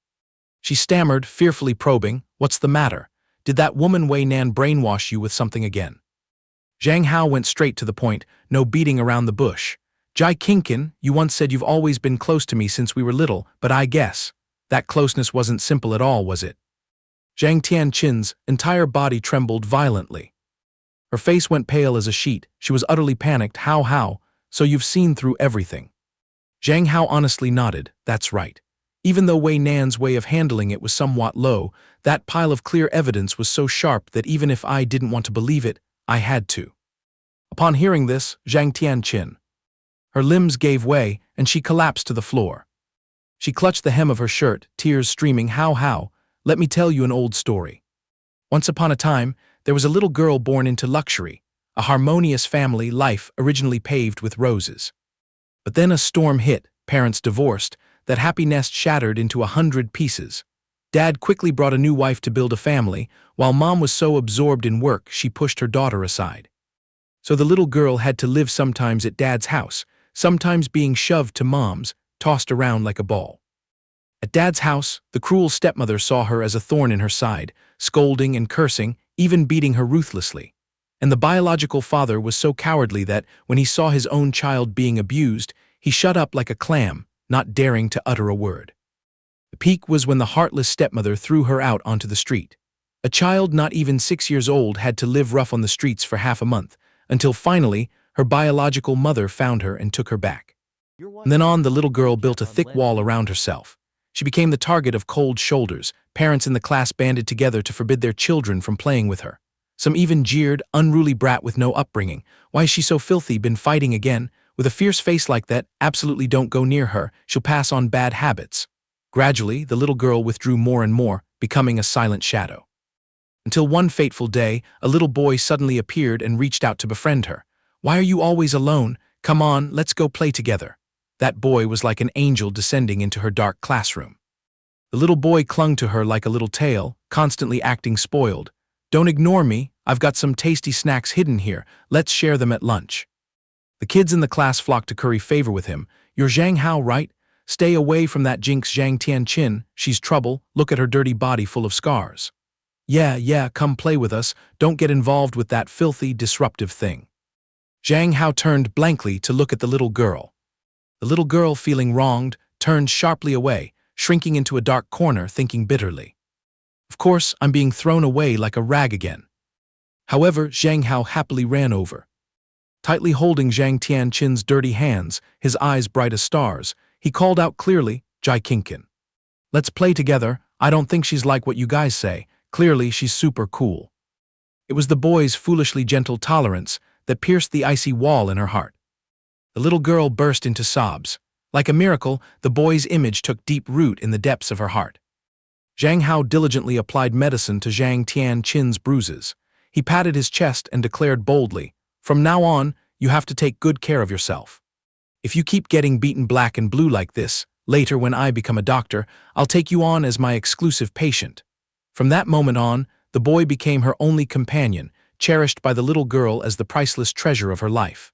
She stammered, fearfully probing, "What's the matter? Did that woman Wei Nan brainwash you with something again?" Zhang Hao went straight to the point, no beating around the bush. "Jai Kinkin, you once said you've always been close to me since we were little, but I guess that closeness wasn't simple at all, was it?" Zhang Tianqin's entire body trembled violently. Her face went pale as a sheet. She was utterly panicked. How, so you've seen through everything?" Zhang Hao honestly nodded. "That's right. Even though Wei Nan's way of handling it was somewhat low, that pile of clear evidence was so sharp that even if I didn't want to believe it, I had to. Upon hearing this, Zhang Tianqin. Her limbs gave way, and she collapsed to the floor. She clutched the hem of her shirt, tears streaming. How, let me tell you an old story. Once upon a time, there was a little girl born into luxury, a harmonious family life originally paved with roses. But then a storm hit, parents divorced, that happy nest shattered into 100 pieces. Dad quickly brought a new wife to build a family, while Mom was so absorbed in work she pushed her daughter aside. So the little girl had to live sometimes at Dad's house, sometimes being shoved to Mom's, tossed around like a ball. At Dad's house, the cruel stepmother saw her as a thorn in her side, scolding and cursing, even beating her ruthlessly. And the biological father was so cowardly that, when he saw his own child being abused, he shut up like a clam, not daring to utter a word. The peak was when the heartless stepmother threw her out onto the street. A child not even 6 years old had to live rough on the streets for half a month, until finally, her biological mother found her and took her back. And then on, the little girl built a thick wall around herself. She became the target of cold shoulders. Parents in the class banded together to forbid their children from playing with her. Some even jeered, unruly brat with no upbringing. Why is she so filthy, been fighting again? With a fierce face like that, absolutely don't go near her, she'll pass on bad habits. Gradually, the little girl withdrew more and more, becoming a silent shadow. Until one fateful day, a little boy suddenly appeared and reached out to befriend her. Why are you always alone? Come on, let's go play together. That boy was like an angel descending into her dark classroom. The little boy clung to her like a little tail, constantly acting spoiled. Don't ignore me, I've got some tasty snacks hidden here, let's share them at lunch. The kids in the class flocked to curry favor with him. You're Zhang Hao, right? Stay away from that jinx Zhang Tianqin, she's trouble, look at her dirty body full of scars. Yeah, come play with us, don't get involved with that filthy, disruptive thing. Zhang Hao turned blankly to look at the little girl. The little girl, feeling wronged, turned sharply away, shrinking into a dark corner, thinking bitterly. Of course, I'm being thrown away like a rag again. However, Zhang Hao happily ran over. Tightly holding Zhang Tianqin's dirty hands, his eyes bright as stars, he called out clearly, Jai Kinkin. Let's play together, I don't think she's like what you guys say, clearly she's super cool. It was the boy's foolishly gentle tolerance that pierced the icy wall in her heart. The little girl burst into sobs. Like a miracle, the boy's image took deep root in the depths of her heart. Zhang Hao diligently applied medicine to Zhang Tianqin's bruises. He patted his chest and declared boldly, from now on, you have to take good care of yourself. If you keep getting beaten black and blue like this, later when I become a doctor, I'll take you on as my exclusive patient. From that moment on, the boy became her only companion, cherished by the little girl as the priceless treasure of her life.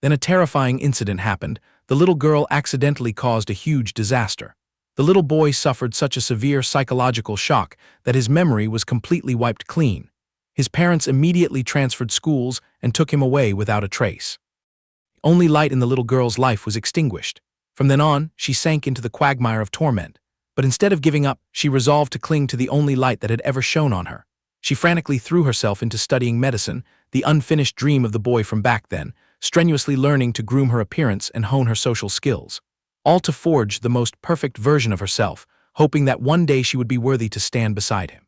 Then a terrifying incident happened. The little girl accidentally caused a huge disaster. The little boy suffered such a severe psychological shock that his memory was completely wiped clean. His parents immediately transferred schools and took him away without a trace. The only light in the little girl's life was extinguished. From then on, she sank into the quagmire of torment. But instead of giving up, she resolved to cling to the only light that had ever shone on her. She frantically threw herself into studying medicine, the unfinished dream of the boy from back then, strenuously learning to groom her appearance and hone her social skills. All to forge the most perfect version of herself, hoping that one day she would be worthy to stand beside him.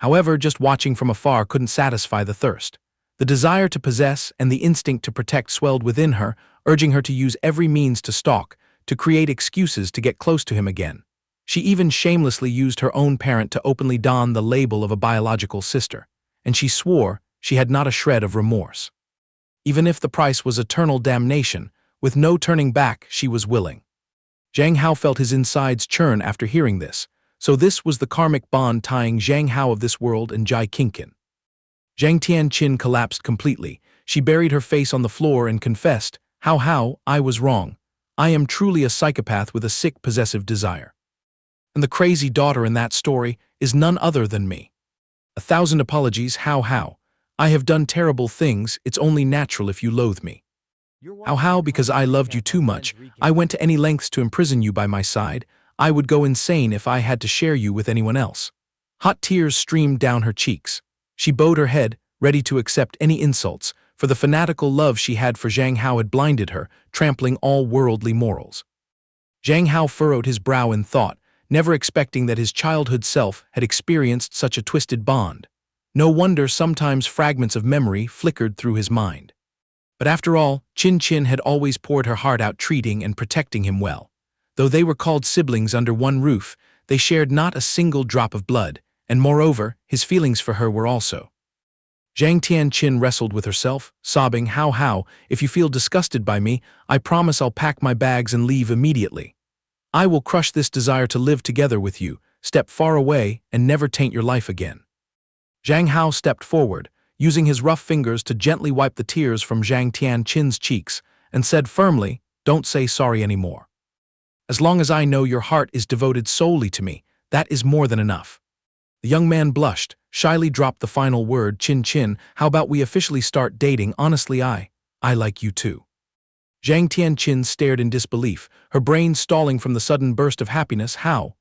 However, just watching from afar couldn't satisfy the thirst. The desire to possess and the instinct to protect swelled within her, urging her to use every means to stalk, to create excuses to get close to him again. She even shamelessly used her own parent to openly don the label of a biological sister, and she swore she had not a shred of remorse. Even if the price was eternal damnation, with no turning back, she was willing. Zhang Hao felt his insides churn after hearing this, so this was the karmic bond tying Zhang Hao of this world and Jai Kinkin. Zhang Tianqin collapsed completely. She buried her face on the floor and confessed, How, I was wrong. I am truly a psychopath with a sick possessive desire. And the crazy daughter in that story is none other than me. 1,000 apologies, How. I have done terrible things, it's only natural if you loathe me. How, because I loved you too much, I went to any lengths to imprison you by my side, I would go insane if I had to share you with anyone else. Hot tears streamed down her cheeks. She bowed her head, ready to accept any insults, for the fanatical love she had for Zhang Hao had blinded her, trampling all worldly morals. Zhang Hao furrowed his brow in thought, never expecting that his childhood self had experienced such a twisted bond. No wonder sometimes fragments of memory flickered through his mind. But after all, Qin Qin had always poured her heart out treating and protecting him well. Though they were called siblings under one roof, they shared not a single drop of blood, and moreover, his feelings for her were also. Zhang Tianqin wrestled with herself, sobbing, How, if you feel disgusted by me, I promise I'll pack my bags and leave immediately. I will crush this desire to live together with you, step far away, and never taint your life again. Zhang Hao stepped forward, using his rough fingers to gently wipe the tears from Zhang Tianqin's cheeks, and said firmly, Don't say sorry anymore. As long as I know your heart is devoted solely to me, that is more than enough. The young man blushed, shyly dropped the final word, Qin Qin, how about we officially start dating? Honestly, I like you too. Zhang Tianqin stared in disbelief, her brain stalling from the sudden burst of happiness. How?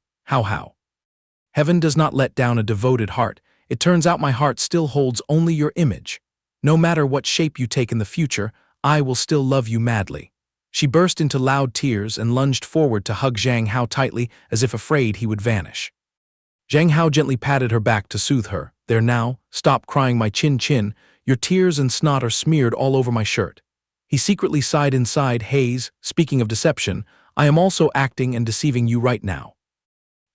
Heaven does not let down a devoted heart. It turns out my heart still holds only your image. No matter what shape you take in the future, I will still love you madly. She burst into loud tears and lunged forward to hug Zhang Hao tightly as if afraid he would vanish. Zhang Hao gently patted her back to soothe her. There now, stop crying my Qin Qin, your tears and snot are smeared all over my shirt. He secretly sighed inside. Haze, speaking of deception, I am also acting and deceiving you right now.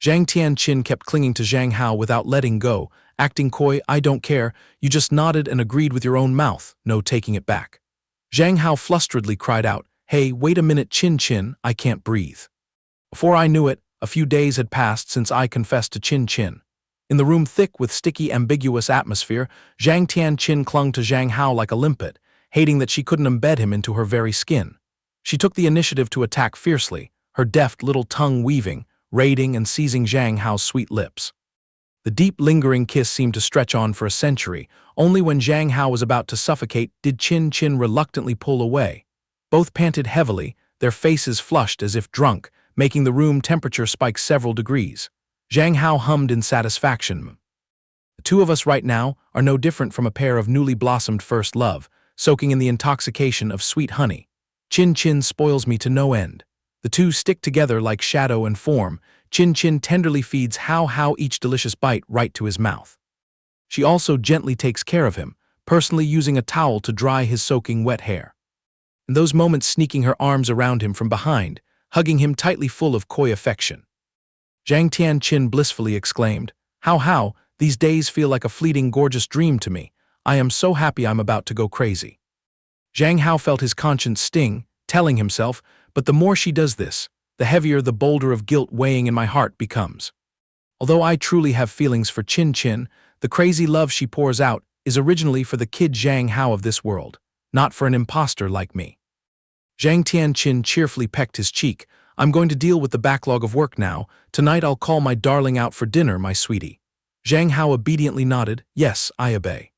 Zhang Tianqin kept clinging to Zhang Hao without letting go, acting coy. I don't care, you just nodded and agreed with your own mouth, no taking it back. Zhang Hao flusteredly cried out, Hey, wait a minute Qin Qin, I can't breathe. Before I knew it, a few days had passed since I confessed to Qin Qin. In the room thick with sticky, ambiguous atmosphere, Zhang Tianqin clung to Zhang Hao like a limpet, hating that she couldn't embed him into her very skin. She took the initiative to attack fiercely, her deft little tongue weaving, raiding and seizing Zhang Hao's sweet lips. The deep, lingering kiss seemed to stretch on for a century. Only when Zhang Hao was about to suffocate did Qin Qin reluctantly pull away. Both panted heavily, their faces flushed as if drunk, making the room temperature spike several degrees. Zhang Hao hummed in satisfaction. The two of us right now are no different from a pair of newly blossomed first love, soaking in the intoxication of sweet honey. Qin Qin spoils me to no end. The two stick together like shadow and form. Qin Qin tenderly feeds Hao each delicious bite right to his mouth. She also gently takes care of him, personally using a towel to dry his soaking wet hair. In those moments sneaking her arms around him from behind, hugging him tightly full of coy affection. Zhang Tianqin blissfully exclaimed, How, these days feel like a fleeting gorgeous dream to me. I am so happy I'm about to go crazy. Zhang Hao felt his conscience sting, telling himself, but the more she does this, the heavier the boulder of guilt weighing in my heart becomes. Although I truly have feelings for Qin Qin, the crazy love she pours out is originally for the kid Zhang Hao of this world, not for an imposter like me. Zhang Tianqin cheerfully pecked his cheek. I'm going to deal with the backlog of work now. Tonight I'll call my darling out for dinner, my sweetie. Zhang Hao obediently nodded. Yes, I obey.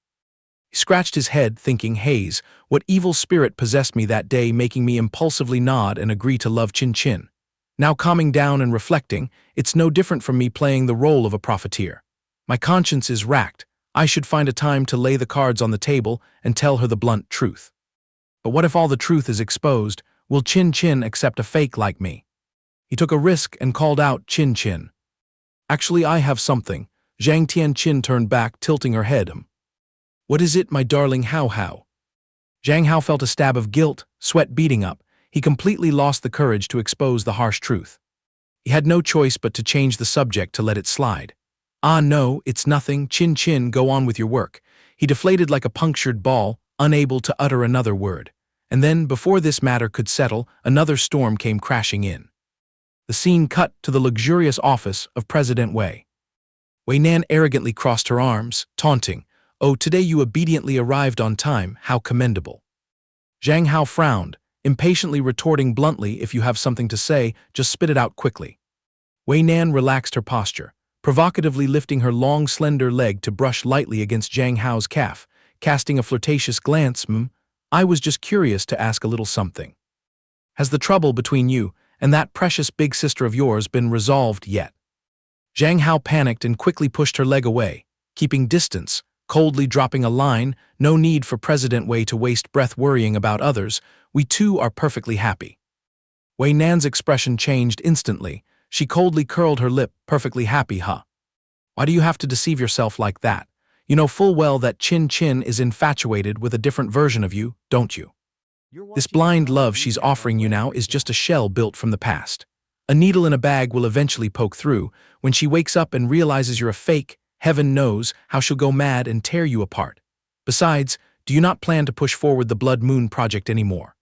He scratched his head, thinking, Haze, what evil spirit possessed me that day, making me impulsively nod and agree to love Qin Qin. Now calming down and reflecting, it's no different from me playing the role of a profiteer. My conscience is racked. I should find a time to lay the cards on the table and tell her the blunt truth. But what if all the truth is exposed? Will Qin Qin accept a fake like me? He took a risk and called out, Qin Qin. Actually, I have something. Zhang Tianqin turned back, tilting her head. What is it, my darling Hao? Zhang Hao felt a stab of guilt, sweat beating up. He completely lost the courage to expose the harsh truth. He had no choice but to change the subject to let it slide. Ah no, it's nothing, Qin Qin, go on with your work. He deflated like a punctured ball, unable to utter another word. And then, before this matter could settle, another storm came crashing in. The scene cut to the luxurious office of President Wei. Wei Nan arrogantly crossed her arms, taunting, Oh, today you obediently arrived on time, how commendable. Zhang Hao frowned, impatiently retorting bluntly, if you have something to say, just spit it out quickly. Wei Nan relaxed her posture, provocatively lifting her long, slender leg to brush lightly against Zhang Hao's calf, casting a flirtatious glance. I was just curious to ask a little something. Has the trouble between you and that precious big sister of yours been resolved yet? Zhang Hao panicked and quickly pushed her leg away, keeping distance, coldly dropping a line, no need for President Wei to waste breath worrying about others, we too are perfectly happy. Wei Nan's expression changed instantly. She coldly curled her lip, perfectly happy, huh? Why do you have to deceive yourself like that? You know full well that Chin Chin is infatuated with a different version of you, don't you? This blind love she's offering you now is just a shell built from the past. A needle in a bag will eventually poke through. When she wakes up and realizes you're a fake, heaven knows how she'll go mad and tear you apart. Besides, do you not plan to push forward the Blood Moon project anymore?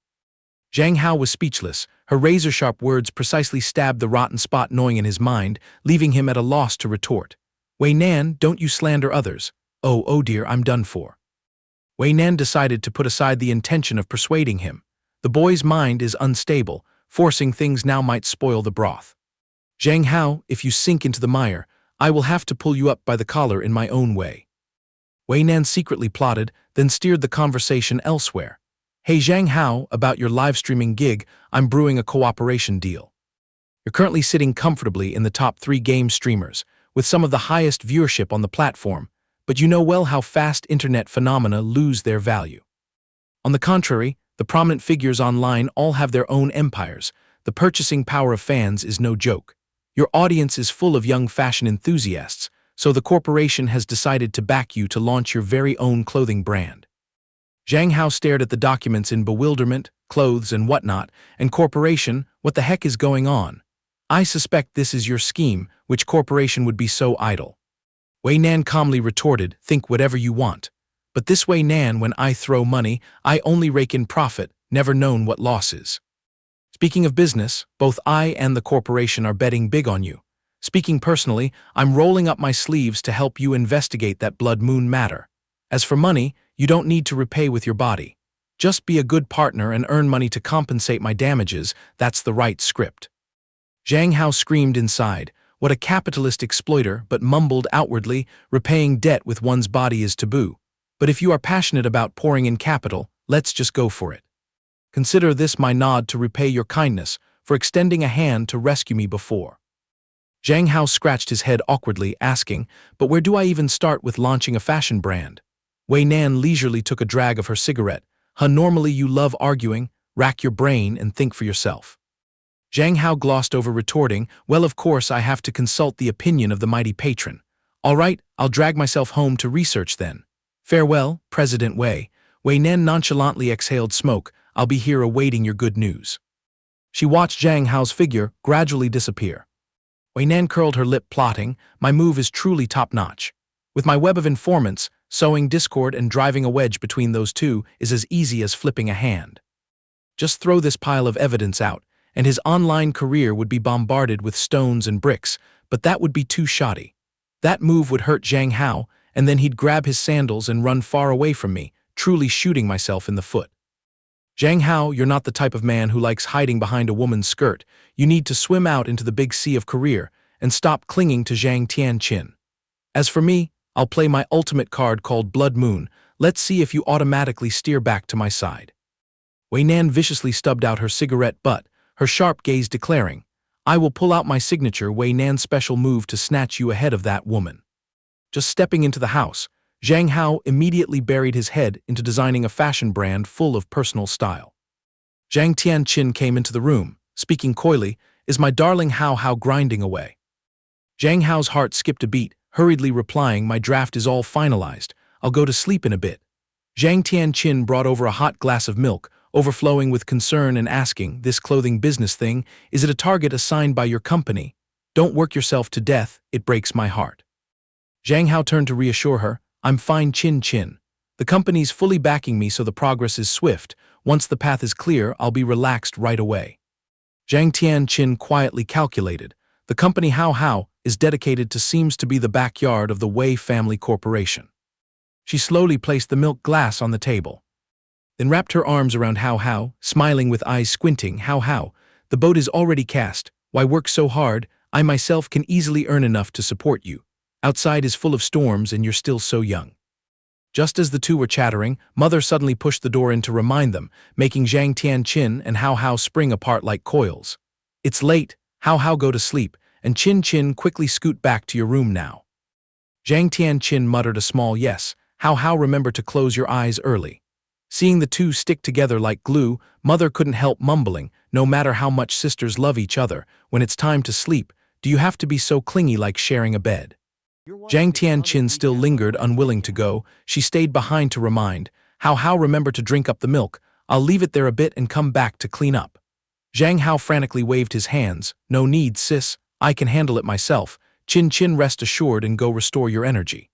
Zhang Hao was speechless. Her razor-sharp words precisely stabbed the rotten spot gnawing in his mind, leaving him at a loss to retort. Wei Nan, don't you slander others. Oh dear, I'm done for. Wei Nan decided to put aside the intention of persuading him. The boy's mind is unstable. Forcing things now might spoil the broth. Zhang Hao, if you sink into the mire, I will have to pull you up by the collar in my own way. Wei Nan secretly plotted, then steered the conversation elsewhere. Hey Zhang Hao, about your live streaming gig, I'm brewing a cooperation deal. You're currently sitting comfortably in the top 3 game streamers, with some of the highest viewership on the platform, but you know well how fast internet phenomena lose their value. On the contrary, the prominent figures online all have their own empires. The purchasing power of fans is no joke. Your audience is full of young fashion enthusiasts, so the corporation has decided to back you to launch your very own clothing brand. Zhang Hao stared at the documents in bewilderment, clothes and whatnot, and corporation, what the heck is going on? I suspect this is your scheme, which corporation would be so idle? Wei Nan calmly retorted, think whatever you want. But this Wei Nan, when I throw money, I only rake in profit, never known what losses. Speaking of business, both I and the corporation are betting big on you. Speaking personally, I'm rolling up my sleeves to help you investigate that Blood Moon matter. As for money, you don't need to repay with your body. Just be a good partner and earn money to compensate my damages, that's the right script. Zhang Hao screamed inside. What a capitalist exploiter, but mumbled outwardly, repaying debt with one's body is taboo. But if you are passionate about pouring in capital, let's just go for it. Consider this my nod to repay your kindness for extending a hand to rescue me before. Zhang Hao scratched his head awkwardly, asking, but where do I even start with launching a fashion brand? Wei Nan leisurely took a drag of her cigarette. Normally you love arguing, rack your brain and think for yourself. Zhang Hao glossed over retorting, well of course I have to consult the opinion of the mighty patron. All right, I'll drag myself home to research then. Farewell, President Wei. Wei Nan nonchalantly exhaled smoke. I'll be here awaiting your good news. She watched Zhang Hao's figure gradually disappear. Wei Nan curled her lip, plotting, my move is truly top-notch. With my web of informants, sowing discord and driving a wedge between those two is as easy as flipping a hand. Just throw this pile of evidence out, and his online career would be bombarded with stones and bricks, but that would be too shoddy. That move would hurt Zhang Hao, and then he'd grab his sandals and run far away from me, truly shooting myself in the foot. Zhang Hao, you're not the type of man who likes hiding behind a woman's skirt. You need to swim out into the big sea of career and stop clinging to Zhang Tianqin. As for me, I'll play my ultimate card called Blood Moon. Let's see if you automatically steer back to my side. Wei Nan viciously stubbed out her cigarette butt, her sharp gaze declaring, I will pull out my signature Wei Nan special move to snatch you ahead of that woman. Just stepping into the house, Zhang Hao immediately buried his head into designing a fashion brand full of personal style. Zhang Tianqin came into the room, speaking coyly, is my darling Hao grinding away? Zhang Hao's heart skipped a beat, hurriedly replying, my draft is all finalized, I'll go to sleep in a bit. Zhang Tianqin brought over a hot glass of milk, overflowing with concern and asking, this clothing business thing, is it a target assigned by your company? Don't work yourself to death, it breaks my heart. Zhang Hao turned to reassure her, I'm fine Chin Chin. The company's fully backing me so the progress is swift. Once the path is clear, I'll be relaxed right away. Zhang Tianqin quietly calculated. The company Hao is dedicated to seems to be the backyard of the Wei family corporation. She slowly placed the milk glass on the table. Then wrapped her arms around Hao, smiling with eyes squinting, Hao, the boat is already cast. Why work so hard? I myself can easily earn enough to support you. Outside is full of storms and you're still so young. Just as the two were chattering, Mother suddenly pushed the door in to remind them, making Zhang Tianqin and Hao spring apart like coils. It's late, Hao go to sleep, and Chin Chin quickly scoot back to your room now. Zhang Tianqin muttered a small yes, Hao remember to close your eyes early. Seeing the two stick together like glue, Mother couldn't help mumbling, no matter how much sisters love each other, when it's time to sleep, do you have to be so clingy like sharing a bed? Zhang Tianqin still lingered, unwilling to go. She stayed behind to remind, Hao, remember to drink up the milk. I'll leave it there a bit and come back to clean up. Zhang Hao frantically waved his hands. No need, sis, I can handle it myself. Chin, rest assured and go restore your energy.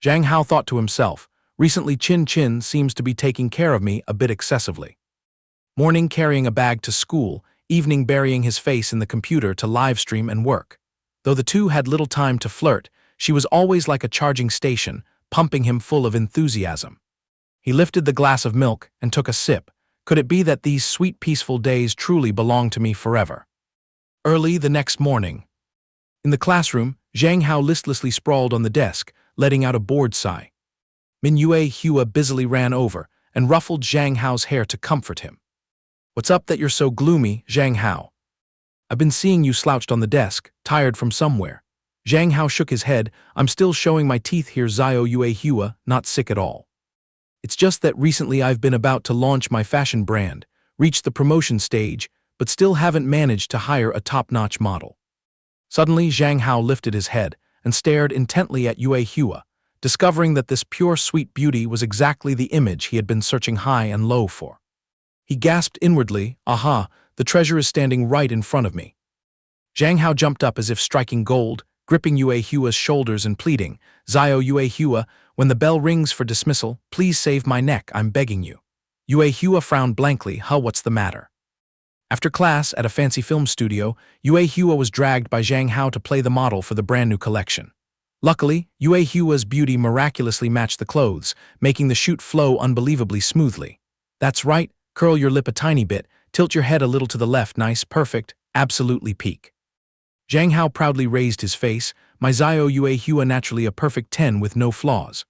Zhang Hao thought to himself, recently Chin seems to be taking care of me a bit excessively. Morning carrying a bag to school, evening burying his face in the computer to live stream and work. Though the two had little time to flirt, she was always like a charging station, pumping him full of enthusiasm. He lifted the glass of milk and took a sip. Could it be that these sweet, peaceful days truly belong to me forever? Early the next morning. In the classroom, Zhang Hao listlessly sprawled on the desk, letting out a bored sigh. Mingyue Hua busily ran over and ruffled Zhang Hao's hair to comfort him. What's up that you're so gloomy, Zhang Hao? I've been seeing you slouched on the desk, tired from somewhere. Zhang Hao shook his head. I'm still showing my teeth here, Zio Yue Hua, not sick at all. It's just that recently I've been about to launch my fashion brand, reach the promotion stage, but still haven't managed to hire a top-notch model. Suddenly, Zhang Hao lifted his head and stared intently at Yue Hua, discovering that this pure sweet beauty was exactly the image he had been searching high and low for. He gasped inwardly, aha, the treasure is standing right in front of me. Zhang Hao jumped up as if striking gold, gripping Yue Hua's shoulders and pleading, Zio Yue Hua, when the bell rings for dismissal, please save my neck, I'm begging you. Yue Hua frowned blankly, what's the matter? After class at a fancy film studio, Yue Hua was dragged by Zhang Hao to play the model for the brand new collection. Luckily, Yue Hua's beauty miraculously matched the clothes, making the shoot flow unbelievably smoothly. That's right, curl your lip a tiny bit, tilt your head a little to the left, nice, perfect, absolutely peak. Zhang Hao proudly raised his face, my Zio Yue Hua naturally a perfect 10 with no flaws.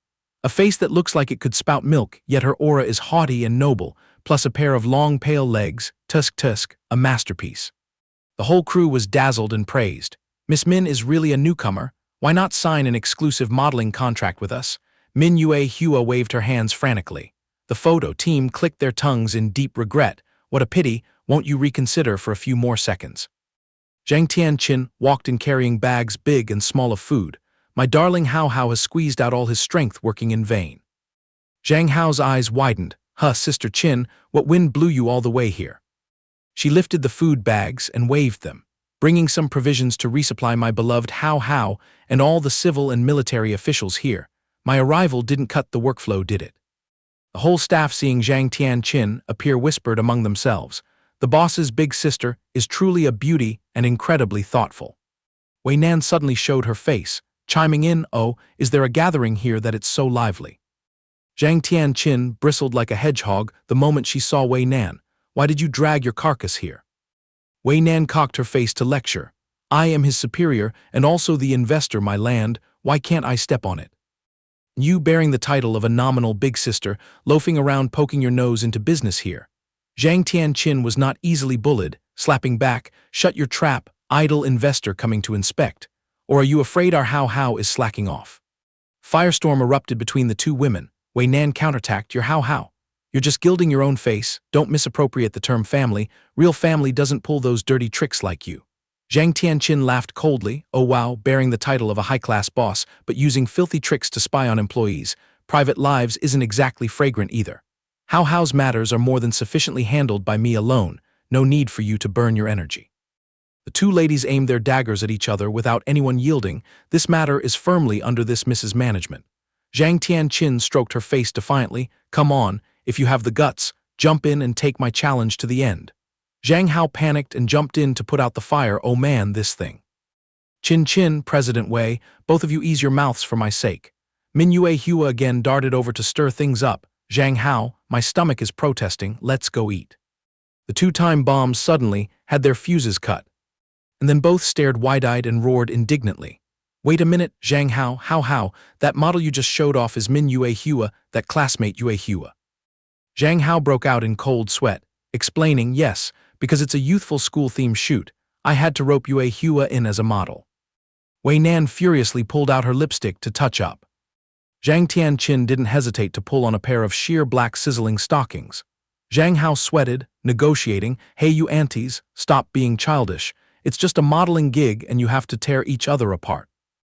A face that looks like it could spout milk, yet her aura is haughty and noble, plus a pair of long pale legs, tusk, a masterpiece. The whole crew was dazzled and praised. Miss Min is really a newcomer, why not sign an exclusive modeling contract with us? Min Yue Hua waved her hands frantically. The photo team clicked their tongues in deep regret. What a pity, won't you reconsider for a few more seconds? Zhang Tianqin walked in carrying bags big and small of food. My darling Hao has squeezed out all his strength working in vain. Zhang Hao's eyes widened. Sister Qin, what wind blew you all the way here? She lifted the food bags and waved them, bringing some provisions to resupply my beloved Hao and all the civil and military officials here. My arrival didn't cut the workflow, did it? The whole staff, seeing Zhang Tianqin appear, whispered among themselves. The boss's big sister is truly a beauty and incredibly thoughtful. Wei Nan suddenly showed her face, chiming in, oh, is there a gathering here that it's so lively? Zhang Tianqin bristled like a hedgehog the moment she saw Wei Nan. Why did you drag your carcass here? Wei Nan cocked her face to lecture. I am his superior and also the investor, my land, why can't I step on it? You bearing the title of a nominal big sister, loafing around poking your nose into business here. Zhang Tianqin was not easily bullied, slapping back, shut your trap, idle investor coming to inspect. Or are you afraid our Hao is slacking off? Firestorm erupted between the two women. Wei Nan counterattacked, your Hao. You're just gilding your own face, don't misappropriate the term family, real family doesn't pull those dirty tricks like you. Zhang Tianqin laughed coldly, oh wow, bearing the title of a high-class boss, but using filthy tricks to spy on employees. Private lives isn't exactly fragrant either. Hao's matters are more than sufficiently handled by me alone, no need for you to burn your energy. The two ladies aimed their daggers at each other without anyone yielding. This matter is firmly under this Mrs. Management. Zhang Tianqin stroked her face defiantly. Come on, if you have the guts, jump in and take my challenge to the end. Zhang Hao panicked and jumped in to put out the fire. Oh man, this thing. Chin, President Wei, both of you ease your mouths for my sake. Min Yue Hua again darted over to stir things up. Zhang Hao, my stomach is protesting, let's go eat. The two-time bombs suddenly had their fuses cut. And then both stared wide-eyed and roared indignantly. Wait a minute, Zhang Hao, that model you just showed off is Min Yue Hua, that classmate Yue Hua. Zhang Hao broke out in cold sweat, explaining, yes, because it's a youthful school-themed shoot, I had to rope Yue Hua in as a model. Wei Nan furiously pulled out her lipstick to touch up. Zhang Tianqin didn't hesitate to pull on a pair of sheer black sizzling stockings. Zhang Hao sweated, negotiating, "Hey you aunties, stop being childish. It's just a modeling gig and you have to tear each other apart."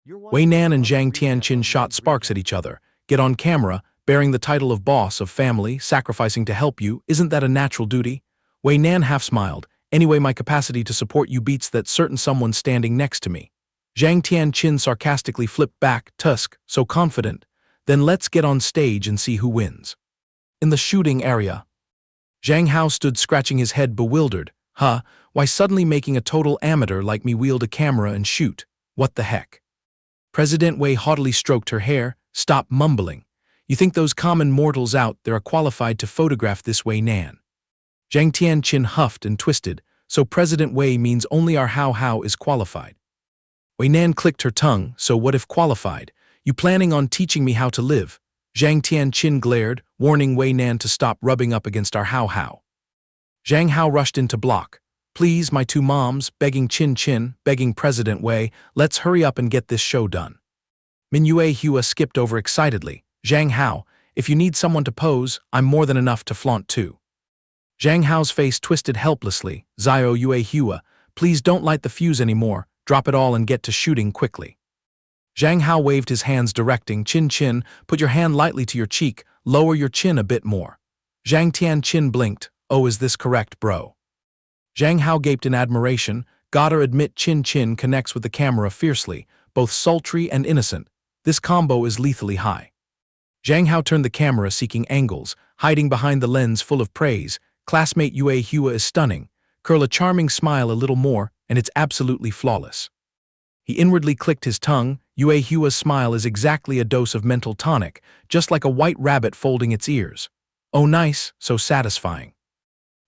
Wei Nan and Zhang Tianqin shot sparks at each other. "Get on camera, bearing the title of boss of family, sacrificing to help you, isn't that a natural duty?" Wei Nan half smiled. "Anyway, my capacity to support you beats that certain someone standing next to me." Zhang Tianqin sarcastically flipped back, Tusk, so confident. "Then let's get on stage and see who wins." In the shooting area, Zhang Hao stood scratching his head bewildered. Why suddenly making a total amateur like me wield a camera and shoot? What the heck? President Wei haughtily stroked her hair. "Stop mumbling. You think those common mortals out there are qualified to photograph this Wei Nan?" Zhang Tianqin huffed and twisted. "So President Wei means only our Hao is qualified." Wei Nan clicked her tongue. "So what if qualified? You planning on teaching me how to live?" Zhang Tianqin glared, warning Wei Nan to stop rubbing up against our Hao. Zhang Hao rushed in to block. "Please, my two moms, begging Chin, begging President Wei, let's hurry up and get this show done." Mingyue Hua skipped over excitedly. "Zhang Hao, if you need someone to pose, I'm more than enough to flaunt too." Zhang Hao's face twisted helplessly. "Zio Yue Hua, please don't light the fuse anymore, drop it all and get to shooting quickly." Zhang Hao waved his hands directing, Chin, put your hand lightly to your cheek, lower your chin a bit more." Zhang Tianqin blinked. "Oh, is this correct, bro?" Zhang Hao gaped in admiration. "Gotta admit Chin connects with the camera fiercely, both sultry and innocent. This combo is lethally high." Zhang Hao turned the camera seeking angles, hiding behind the lens full of praise. "Classmate Yue Hua is stunning. Curl a charming smile a little more, and it's absolutely flawless." He inwardly clicked his tongue. Yue Hua's smile is exactly a dose of mental tonic, just like a white rabbit folding its ears. "Oh nice, so satisfying."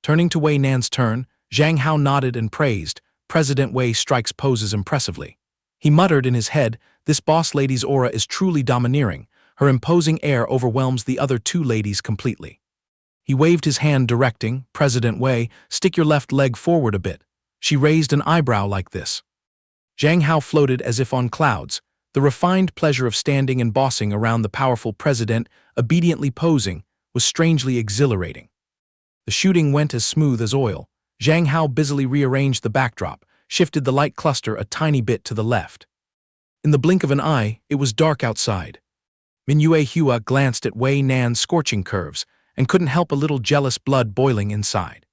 Turning to Wei Nan's turn, Zhang Hao nodded and praised. "President Wei strikes poses impressively." He muttered in his head, "This boss lady's aura is truly domineering. Her imposing air overwhelms the other two ladies completely." He waved his hand directing, "President Wei, stick your left leg forward a bit." She raised an eyebrow like this. Zhang Hao floated as if on clouds. The refined pleasure of standing and bossing around the powerful president, obediently posing, was strangely exhilarating. The shooting went as smooth as oil. Zhang Hao busily rearranged the backdrop, shifted the light cluster a tiny bit to the left. In the blink of an eye, it was dark outside. Mingyue Hua glanced at Wei Nan's scorching curves and couldn't help a little jealous blood boiling inside.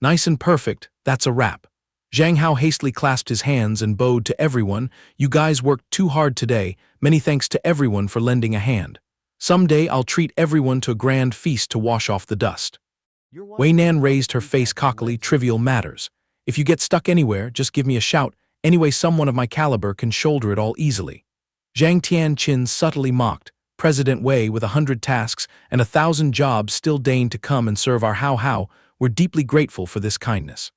"Nice and perfect, that's a wrap." Zhang Hao hastily clasped his hands and bowed to everyone. "You guys worked too hard today. Many thanks to everyone for lending a hand. Someday I'll treat everyone to a grand feast to wash off the dust." Wei Nan raised her face cockily. "Trivial matters. If you get stuck anywhere, just give me a shout. Anyway, someone of my caliber can shoulder it all easily." Zhang Tianqin subtly mocked. President Wei, with 100 tasks and 1,000 jobs, still deigned to come and serve our Hao. We're deeply grateful for this kindness.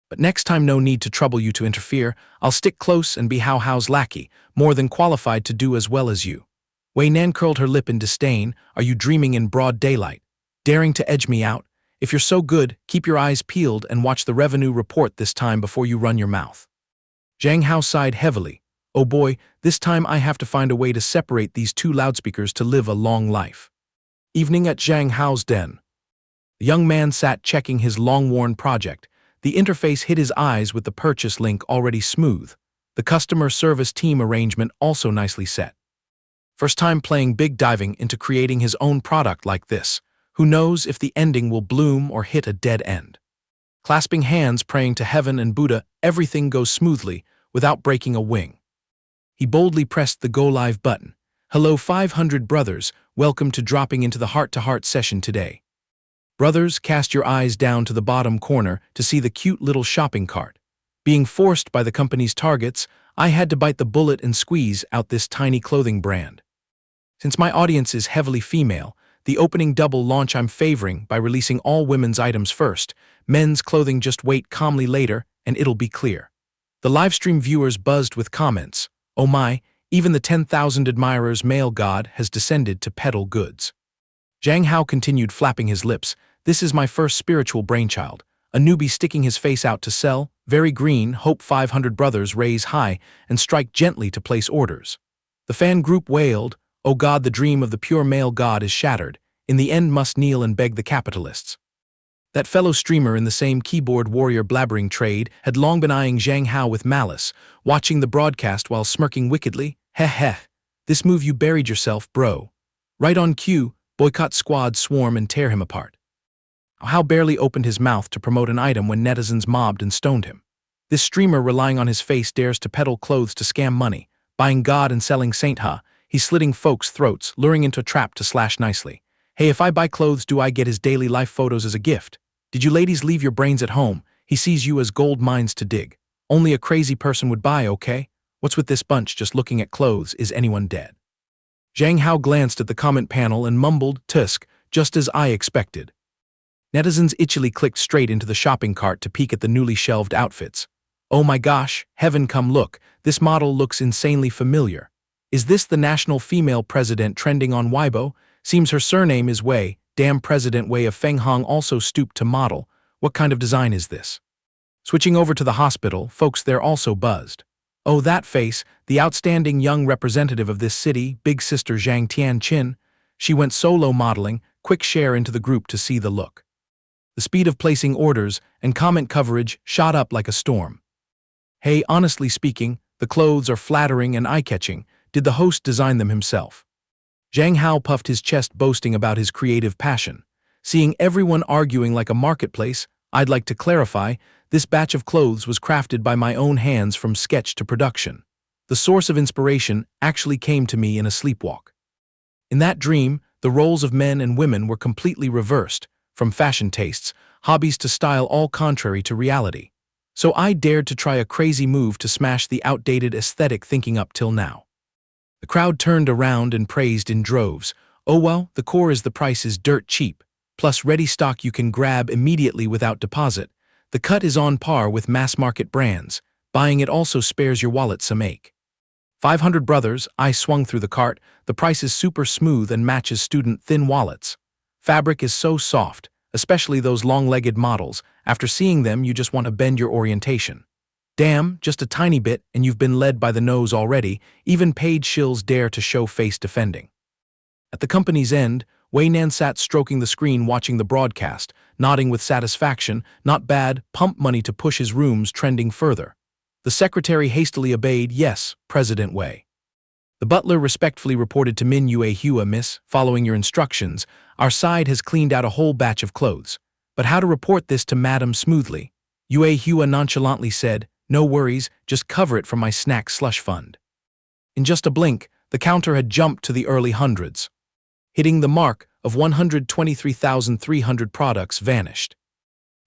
But next time, no need to trouble you to interfere. I'll stick close and be Hao's lackey, more than qualified to do as well as you." Wei Nan curled her lip in disdain. "Are you dreaming in broad daylight? Daring to edge me out? If you're so good, keep your eyes peeled and watch the revenue report this time before you run your mouth." Zhang Hao sighed heavily. "Oh boy, this time I have to find a way to separate these two loudspeakers to live a long life." Evening at Zhang Hao's den. The young man sat checking his long-worn project. The interface hit his eyes with the purchase link already smooth. The customer service team arrangement also nicely set. First time playing big diving into creating his own product like this. Who knows if the ending will bloom or hit a dead end. Clasping hands, praying to heaven and Buddha, everything goes smoothly without breaking a wing. He boldly pressed the Go Live button. "Hello 500 brothers, welcome to dropping into the heart-to-heart session today. Brothers, cast your eyes down to the bottom corner to see the cute little shopping cart. Being forced by the company's targets, I had to bite the bullet and squeeze out this tiny clothing brand. Since my audience is heavily female, the opening double launch I'm favoring by releasing all women's items first. Men's clothing just wait calmly later, and it'll be clear." The livestream viewers buzzed with comments. "Oh my, even the 10,000 admirers male god has descended to peddle goods." Zhang Hao continued flapping his lips. "This is my first spiritual brainchild. A newbie sticking his face out to sell, very green, hope 500 brothers raise high and strike gently to place orders." The fan group wailed, Oh God, the dream of the pure male god is shattered, in the end must kneel and beg the capitalists. That fellow streamer in the same keyboard warrior blabbering trade had long been eyeing Zhang Hao with malice, watching the broadcast while smirking wickedly. Heh heh, this move you buried yourself, bro. Right on cue, boycott squad swarm and tear him apart. Hao barely opened his mouth to promote an item when netizens mobbed and stoned him. This streamer relying on his face dares to peddle clothes to scam money, buying God and selling Saint Ha. He's slitting folks' throats, luring into a trap to slash nicely. Hey, if I buy clothes, do I get his daily life photos as a gift? Did you ladies leave your brains at home? He sees you as gold mines to dig. Only a crazy person would buy, okay? What's with this bunch just looking at clothes? Is anyone dead? Zhang Hao glanced at the comment panel and mumbled, "Tusk, just as I expected." Netizens itchily clicked straight into the shopping cart to peek at the newly shelved outfits. Oh my gosh, heaven come look, this model looks insanely familiar. Is this the national female president trending on Weibo? Seems her surname is Wei. Damn, President Wei of Fenghong also stooped to model. What kind of design is this? Switching over to the hospital, folks there also buzzed. Oh, that face, the outstanding young representative of this city, big sister Zhang Tianqin. She went solo modeling, quick share into the group to see the look. The speed of placing orders and comment coverage shot up like a storm. Hey, honestly speaking, the clothes are flattering and eye-catching. Did the host design them himself? Zhang Hao puffed his chest, boasting about his creative passion. Seeing everyone arguing like a marketplace, I'd like to clarify, this batch of clothes was crafted by my own hands from sketch to production. The source of inspiration actually came to me in a sleepwalk. In that dream, the roles of men and women were completely reversed, from fashion tastes, hobbies to style, all contrary to reality. So I dared to try a crazy move to smash the outdated aesthetic thinking up till now. The crowd turned around and praised in droves. Oh well, the core is the price is dirt cheap, plus ready stock you can grab immediately without deposit. The cut is on par with mass-market brands. Buying it also spares your wallet some ache. 500 brothers, I swung through the cart. The price is super smooth and matches student thin wallets. Fabric is so soft, especially those long-legged models. After seeing them, you just want to bend your orientation. Damn, just a tiny bit and you've been led by the nose already. Even paid shills dare to show face defending. At the company's end, Wei Nan sat stroking the screen watching the broadcast, nodding with satisfaction. Not bad, pump money to push his rooms trending further. The secretary hastily obeyed, yes, President Wei. The butler respectfully reported to Min Yue Hua, Miss, following your instructions, our side has cleaned out a whole batch of clothes. But how to report this to Madam smoothly? Yue Hua nonchalantly said, no worries, just cover it from my snack slush fund. In just a blink, the counter had jumped to the early hundreds. Hitting the mark of 123,300 products vanished.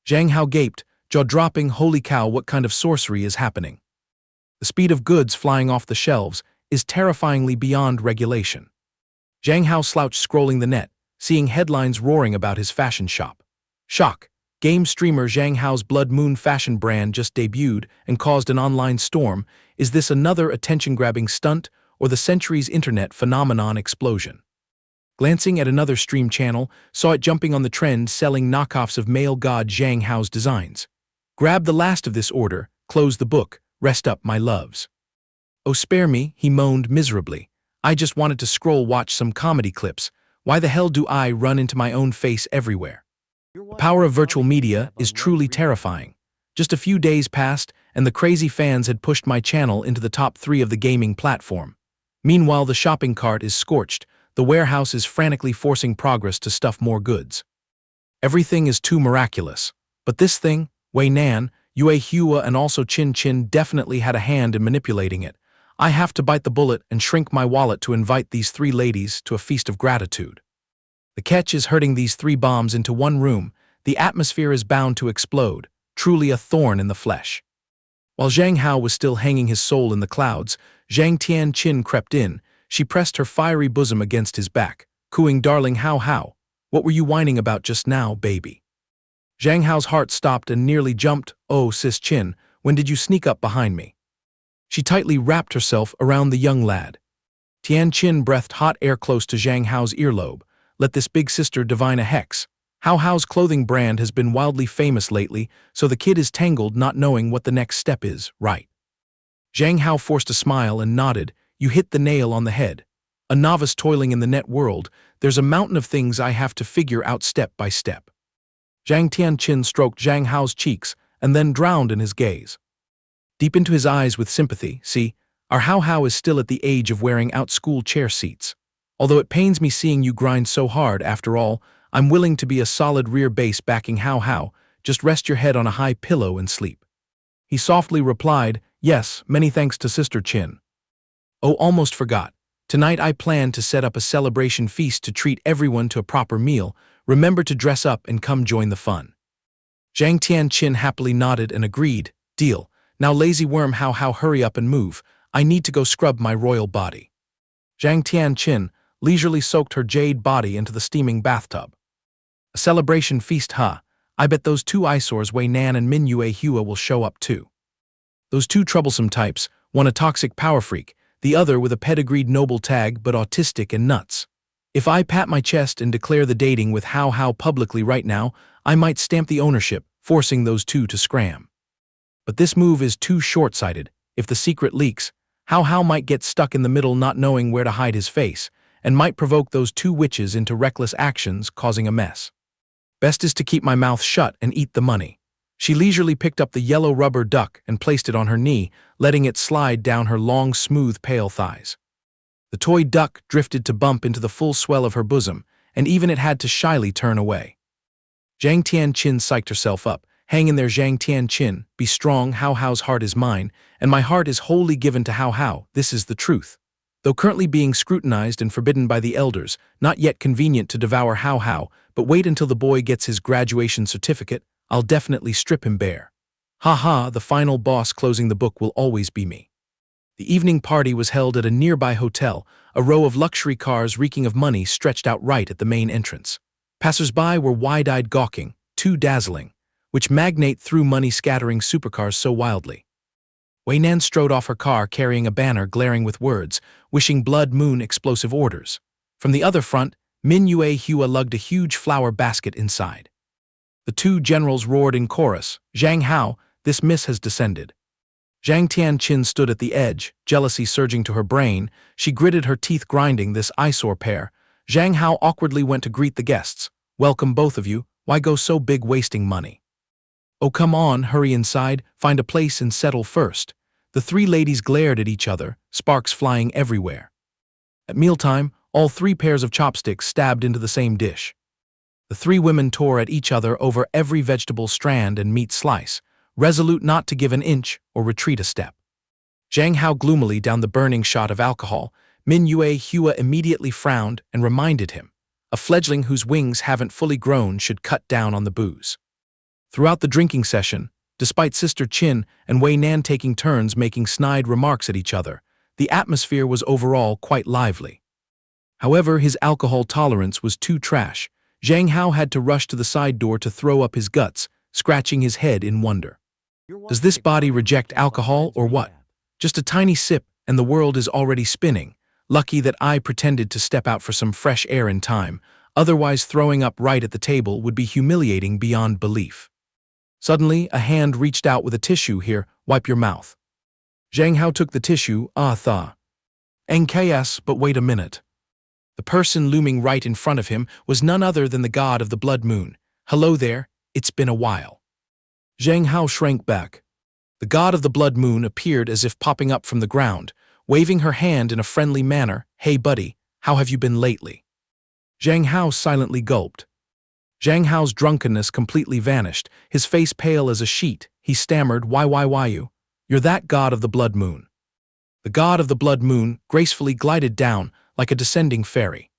Zhang Hao gaped, jaw-dropping, holy cow, what kind of sorcery is happening? The speed of goods flying off the shelves is terrifyingly beyond regulation. Zhang Hao slouched scrolling the net, seeing headlines roaring about his fashion shop. Shock! Game streamer Zhang Hao's Blood Moon fashion brand just debuted and caused an online storm. Is this another attention-grabbing stunt or the century's internet phenomenon explosion? Glancing at another stream channel, saw it jumping on the trend selling knockoffs of male god Zhang Hao's designs. Grab the last of this order, close the book, rest up my loves. Oh, spare me, he moaned miserably. I just wanted to scroll, watch some comedy clips. Why the hell do I run into my own face everywhere? The power of virtual media is truly terrifying. Just a few days passed, and the crazy fans had pushed my channel into the top 3 of the gaming platform. Meanwhile, the shopping cart is scorched. The warehouse is frantically forcing progress to stuff more goods. Everything is too miraculous. But this thing, Wei Nan, Yue Hua, and also Chin Chin definitely had a hand in manipulating it. I have to bite the bullet and shrink my wallet to invite these 3 ladies to a feast of gratitude. The catch is herding these 3 bombs into one room. The atmosphere is bound to explode, truly a thorn in the flesh. While Zhang Hao was still hanging his soul in the clouds, Zhang Tianqin crept in. She pressed her fiery bosom against his back, cooing, darling Hao, what were you whining about just now, baby? Zhang Hao's heart stopped and nearly jumped. Oh, sis Chin, when did you sneak up behind me? She tightly wrapped herself around the young lad. Tianqin breathed hot air close to Zhang Hao's earlobe. Let this big sister divine a hex. Hao's clothing brand has been wildly famous lately, so the kid is tangled, not knowing what the next step is, right? Zhang Hao forced a smile and nodded. You hit the nail on the head. A novice toiling in the net world, there's a mountain of things I have to figure out step by step. Zhang Tianqin stroked Zhang Hao's cheeks and then drowned in his gaze. Deep into his eyes with sympathy, see, our Hao Hao is still at the age of wearing out school chair seats. Although it pains me seeing you grind so hard, after all, I'm willing to be a solid rear base backing Hao Hao, just rest your head on a high pillow and sleep. He softly replied, yes, many thanks to Sister Qin. Oh, almost forgot. Tonight I plan to set up a celebration feast to treat everyone to a proper meal. Remember to dress up and come join the fun. Zhang Tianqin happily nodded and agreed, deal. Now lazy worm Hao Hao, hurry up and move. I need to go scrub my royal body. Zhang Tianqin leisurely soaked her jade body into the steaming bathtub. A celebration feast, huh? I bet those two eyesores Wei Nan and Min Yue Hua will show up too. Those two troublesome types, one a toxic power freak, the other with a pedigreed noble tag but autistic and nuts. If I pat my chest and declare the dating with Hao Hao publicly right now, I might stamp the ownership, forcing those two to scram. But this move is too short-sighted. If the secret leaks, Hao Hao might get stuck in the middle not knowing where to hide his face, and might provoke those two witches into reckless actions, causing a mess. Best is to keep my mouth shut and eat the money. She leisurely picked up the yellow rubber duck and placed it on her knee, letting it slide down her long, smooth, pale thighs. The toy duck drifted to bump into the full swell of her bosom, and even it had to shyly turn away. Zhang Tianqin psyched herself up. Hang in there, Zhang Tianqin, be strong, Hao Hao's heart is mine, and my heart is wholly given to Hao Hao, this is the truth. Though currently being scrutinized and forbidden by the elders, not yet convenient to devour Hao Hao, but wait until the boy gets his graduation certificate, I'll definitely strip him bare. Ha ha, the final boss closing the book will always be me. The evening party was held at a nearby hotel, a row of luxury cars reeking of money stretched out right at the main entrance. Passers-by were wide-eyed gawking, too dazzling, which magnate threw money-scattering supercars so wildly. Wei Nan strode off her car carrying a banner glaring with words, wishing blood moon explosive orders. From the other front, Min Yue Hua lugged a huge flower basket inside. The two generals roared in chorus, Zhang Hao, this miss has descended. Zhang Tianqin stood at the edge, jealousy surging to her brain. She gritted her teeth grinding this eyesore pair. Zhang Hao awkwardly went to greet the guests. Welcome both of you, why go so big wasting money? Oh come on, hurry inside, find a place and settle first. The three ladies glared at each other, sparks flying everywhere. At mealtime, all three pairs of chopsticks stabbed into the same dish. The three women tore at each other over every vegetable strand and meat slice, resolute not to give an inch or retreat a step. Zhang Hao gloomily down the burning shot of alcohol. Min Yue Hua immediately frowned and reminded him, a fledgling whose wings haven't fully grown should cut down on the booze. Throughout the drinking session, despite Sister Qin and Wei Nan taking turns making snide remarks at each other, the atmosphere was overall quite lively. However, his alcohol tolerance was too trash. Zhang Hao had to rush to the side door to throw up his guts, scratching his head in wonder. Does this body reject alcohol or what? Just a tiny sip and the world is already spinning. Lucky that I pretended to step out for some fresh air in time, otherwise throwing up right at the table would be humiliating beyond belief. Suddenly, a hand reached out with a tissue. Here, wipe your mouth. Zhang Hao took the tissue, thaw. NKS, but wait a minute. The person looming right in front of him was none other than the god of the blood moon. Hello there, it's been a while. Zhang Hao shrank back. The god of the blood moon appeared as if popping up from the ground, waving her hand in a friendly manner. Hey buddy, how have you been lately? Zhang Hao silently gulped. Zhang Hao's drunkenness completely vanished, his face pale as a sheet. He stammered, why you? You're that god of the blood moon. The god of the blood moon gracefully glided down like a descending fairy.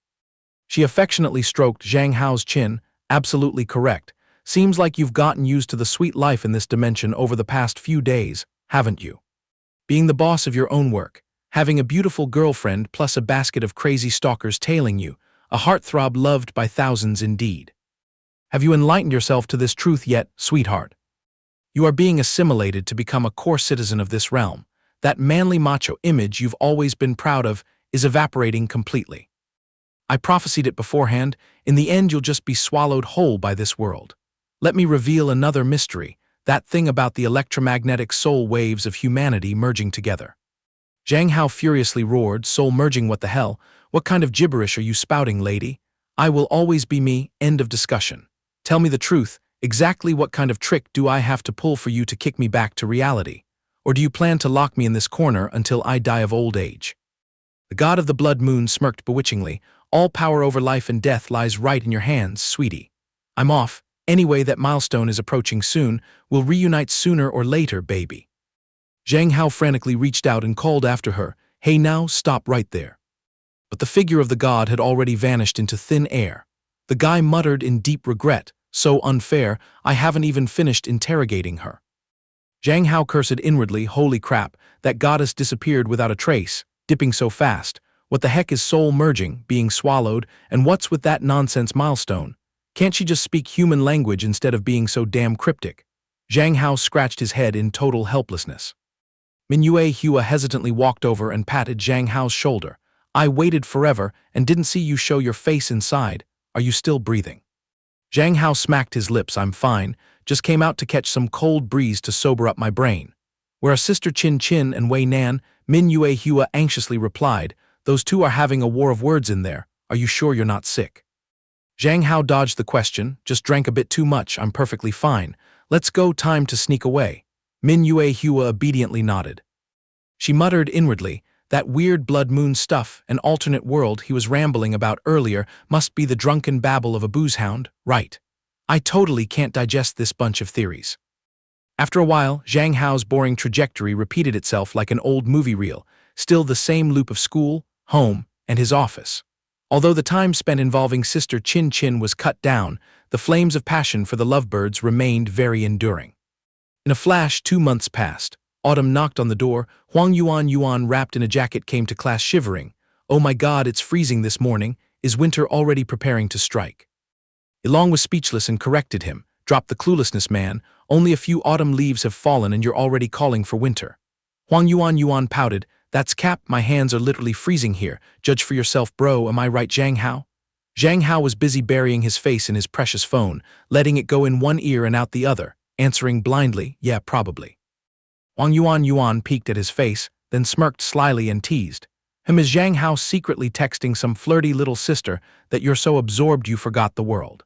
She affectionately stroked Zhang Hao's chin. Absolutely correct. Seems like you've gotten used to the sweet life in this dimension over the past few days, haven't you? Being the boss of your own work, having a beautiful girlfriend plus a basket of crazy stalkers tailing you, a heartthrob loved by thousands indeed. Have you enlightened yourself to this truth yet, sweetheart? You are being assimilated to become a core citizen of this realm. That manly macho image you've always been proud of is evaporating completely. I prophesied it beforehand. In the end, you'll just be swallowed whole by this world. Let me reveal another mystery, that thing about the electromagnetic soul waves of humanity merging together. Zhang Hao furiously roared, soul merging what the hell? What kind of gibberish are you spouting, lady? I will always be me, end of discussion. Tell me the truth, exactly what kind of trick do I have to pull for you to kick me back to reality? Or do you plan to lock me in this corner until I die of old age? The god of the blood moon smirked bewitchingly. All power over life and death lies right in your hands, sweetie. I'm off. Anyway, that milestone is approaching soon. We'll reunite sooner or later, baby. Zhang Hao frantically reached out and called after her, hey now, stop right there. But the figure of the god had already vanished into thin air. The guy muttered in deep regret, so unfair, I haven't even finished interrogating her. Zhang Hao cursed inwardly, holy crap, that goddess disappeared without a trace, dipping so fast. What the heck is soul merging, being swallowed, and what's with that nonsense milestone? Can't she just speak human language instead of being so damn cryptic? Zhang Hao scratched his head in total helplessness. Mingyue Hua hesitantly walked over and patted Zhang Hao's shoulder. I waited forever and didn't see you show your face inside. Are you still breathing? Zhang Hao smacked his lips. I'm fine, just came out to catch some cold breeze to sober up my brain. Where are Sister Chin Chin and Wei Nan? Mingyue Hua anxiously replied, those two are having a war of words in there. Are you sure you're not sick? Zhang Hao dodged the question, just drank a bit too much, I'm perfectly fine. Let's go, time to sneak away. Mingyue Hua obediently nodded. She muttered inwardly, that weird blood moon stuff, an alternate world he was rambling about earlier, must be the drunken babble of a boozehound, right? I totally can't digest this bunch of theories. After a while, Zhang Hao's boring trajectory repeated itself like an old movie reel, still the same loop of school, home, and his office. Although the time spent involving Sister Chin Chin was cut down, the flames of passion for the lovebirds remained very enduring. In a flash, 2 months passed. Autumn knocked on the door. Huang Yuan wrapped in a jacket came to class shivering. Oh my god, it's freezing this morning. Is winter already preparing to strike? Ilong was speechless and corrected him. Drop the cluelessness, man. Only a few autumn leaves have fallen and you're already calling for winter. Huang Yuan pouted. That's cap, my hands are literally freezing here. Judge for yourself, bro, am I right, Zhang Hao? Zhang Hao was busy burying his face in his precious phone, letting it go in one ear and out the other, answering blindly, yeah, probably. Huang Yuan peeked at his face, then smirked slyly and teased. Is Zhang Hao secretly texting some flirty little sister that you're so absorbed you forgot the world?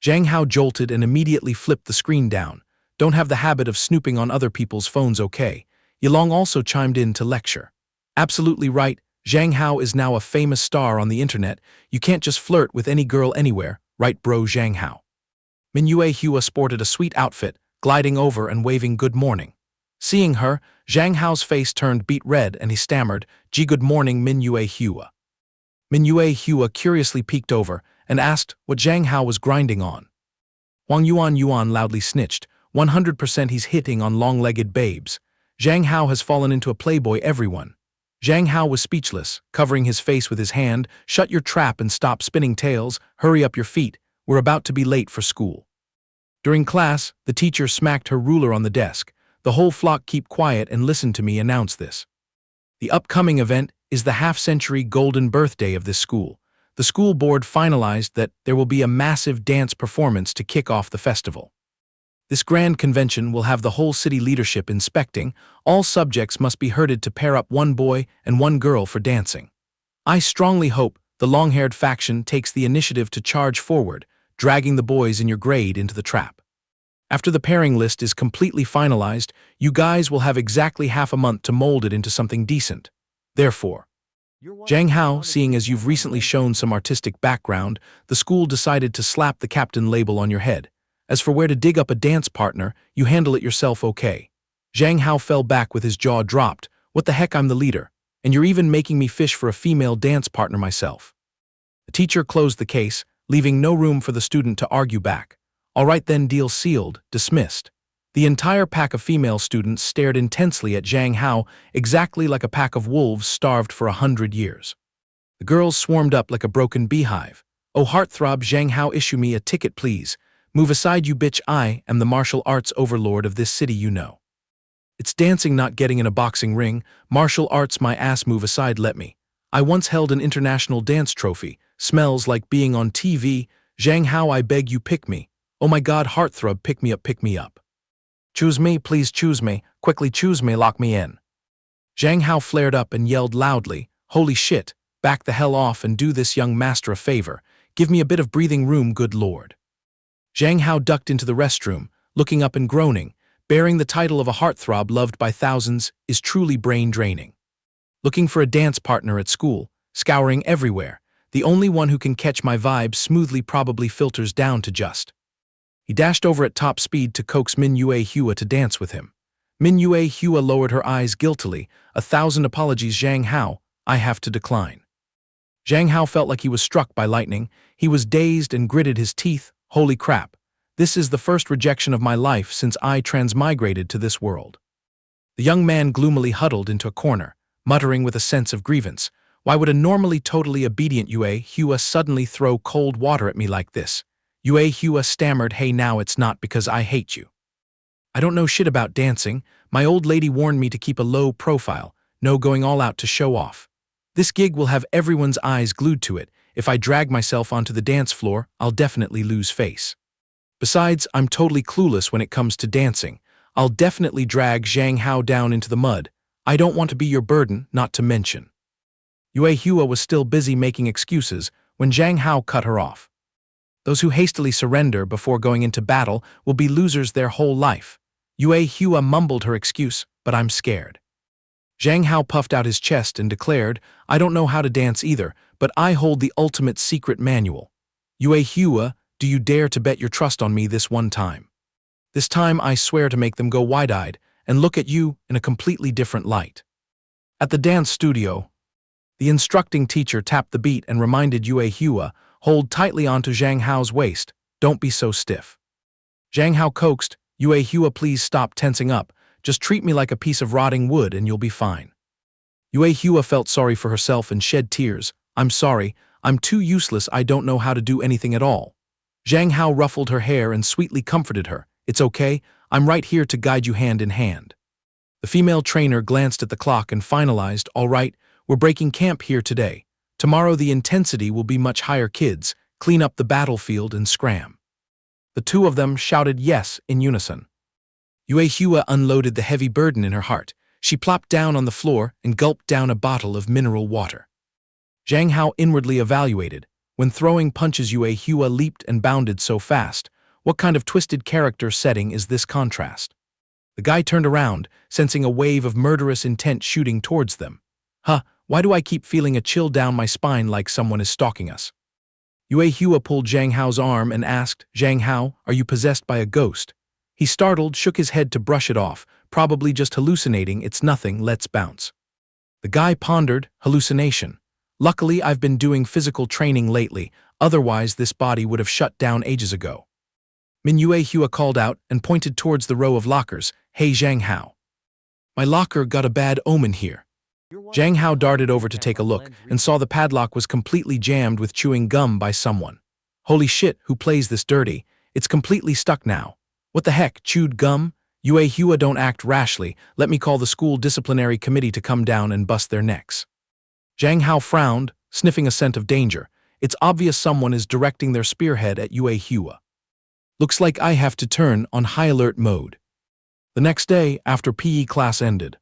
Zhang Hao jolted and immediately flipped the screen down. Don't have the habit of snooping on other people's phones, okay? Yilong also chimed in to lecture. Absolutely right, Zhang Hao is now a famous star on the internet. You can't just flirt with any girl anywhere, right bro Zhang Hao? Mingyue Hua sported a sweet outfit, gliding over and waving good morning. Seeing her, Zhang Hao's face turned beet red and he stammered, gee good morning Mingyue Hua. Mingyue Hua curiously peeked over and asked what Zhang Hao was grinding on. Huang Yuan loudly snitched, 100% he's hitting on long-legged babes. Zhang Hao has fallen into a playboy everyone. Zhang Hao was speechless, covering his face with his hand. Shut your trap and stop spinning tales, hurry up your feet, we're about to be late for school. During class, the teacher smacked her ruler on the desk. The whole flock keep quiet and listen to me announce this. The upcoming event is the half-century golden birthday of this school. The school board finalized that there will be a massive dance performance to kick off the festival. This grand convention will have the whole city leadership inspecting. All subjects must be herded to pair up one boy and one girl for dancing. I strongly hope the long-haired faction takes the initiative to charge forward, dragging the boys in your grade into the trap. After the pairing list is completely finalized, you guys will have exactly half a month to mold it into something decent. Therefore, Zhang Hao, seeing as you've recently shown some artistic background, the school decided to slap the captain label on your head. As for where to dig up a dance partner, you handle it yourself, okay? Zhang Hao fell back with his jaw dropped. What the heck, I'm the leader, and you're even making me fish for a female dance partner myself. The teacher closed the case, leaving no room for the student to argue back. All right then, deal sealed, dismissed. The entire pack of female students stared intensely at Zhang Hao, exactly like a pack of wolves starved for 100 years. The girls swarmed up like a broken beehive. Oh heartthrob Zhang Hao, issue me a ticket please. Move aside you bitch, I am the martial arts overlord of this city, you know. It's dancing, not getting in a boxing ring. Martial arts my ass, move aside, let me. I once held an international dance trophy. Smells like being on TV. Zhang Hao, I beg you, pick me. Oh my god, heartthrob, pick me up, pick me up. Choose me, please choose me, quickly choose me, lock me in. Zhang Hao flared up and yelled loudly, holy shit, Back the hell off and do this young master a favor. Give me a bit of breathing room, good lord. Zhang Hao ducked into the restroom, looking up and groaning. Bearing the title of a heartthrob loved by thousands is truly brain-draining. Looking for a dance partner at school, scouring everywhere. The only one who can catch my vibe smoothly probably filters down to just. He dashed over at top speed to coax Min Yue Hua to dance with him. Min Yue Hua lowered her eyes guiltily. 1,000 apologies, Zhang Hao, I have to decline. Zhang Hao felt like he was struck by lightning. He was dazed and gritted his teeth. Holy crap. This is the first rejection of my life since I transmigrated to this world. The young man gloomily huddled into a corner, muttering with a sense of grievance. Why would a normally totally obedient Yue Hua suddenly throw cold water at me like this? Yue Hua stammered, hey, now it's not because I hate you. I don't know shit about dancing. My old lady warned me to keep a low profile, no going all out to show off. This gig will have everyone's eyes glued to it. If I drag myself onto the dance floor, I'll definitely lose face. Besides, I'm totally clueless when it comes to dancing. I'll definitely drag Zhang Hao down into the mud. I don't want to be your burden, not to mention. Yue Hua was still busy making excuses when Zhang Hao cut her off. Those who hastily surrender before going into battle will be losers their whole life. Yue Hua mumbled her excuse, but I'm scared. Zhang Hao puffed out his chest and declared, I don't know how to dance either, but I hold the ultimate secret manual. Yue Hua, do you dare to bet your trust on me this one time? This time I swear to make them go wide-eyed and look at you in a completely different light. At the dance studio, the instructing teacher tapped the beat and reminded Yue Hua, hold tightly onto Zhang Hao's waist, don't be so stiff. Zhang Hao coaxed, Yue Hua, please stop tensing up, just treat me like a piece of rotting wood and you'll be fine. Yue Hua felt sorry for herself and shed tears. I'm sorry, I'm too useless, I don't know how to do anything at all. Zhang Hao ruffled her hair and sweetly comforted her. It's okay, I'm right here to guide you hand in hand. The female trainer glanced at the clock and finalized, all right, we're breaking camp here today. Tomorrow the intensity will be much higher, kids. Clean up the battlefield and scram. The two of them shouted yes in unison. Yue Hua unloaded the heavy burden in her heart. She plopped down on the floor and gulped down a bottle of mineral water. Zhang Hao inwardly evaluated. When throwing punches, Yue Hua leaped and bounded so fast. What kind of twisted character setting is this contrast? The guy turned around, sensing a wave of murderous intent shooting towards them. Huh, why do I keep feeling a chill down my spine like someone is stalking us? Yue Hua pulled Zhang Hao's arm and asked, Zhang Hao, are you possessed by a ghost? He startled, shook his head to brush it off, probably just hallucinating, it's nothing, let's bounce. The guy pondered, hallucination. Luckily, I've been doing physical training lately, otherwise this body would have shut down ages ago. Min Yue Hua called out and pointed towards the row of lockers, hey Zhang Hao. My locker got a bad omen here. Zhang Hao darted over to take a look and saw the padlock was completely jammed with chewing gum by someone. Holy shit, who plays this dirty? It's completely stuck now. What the heck, chewed gum? Yue Hua, don't act rashly. Let me call the school disciplinary committee to come down and bust their necks. Zhang Hao frowned, sniffing a scent of danger. It's obvious someone is directing their spearhead at Yue Hua. Looks like I have to turn on high alert mode. The next day, after PE class ended,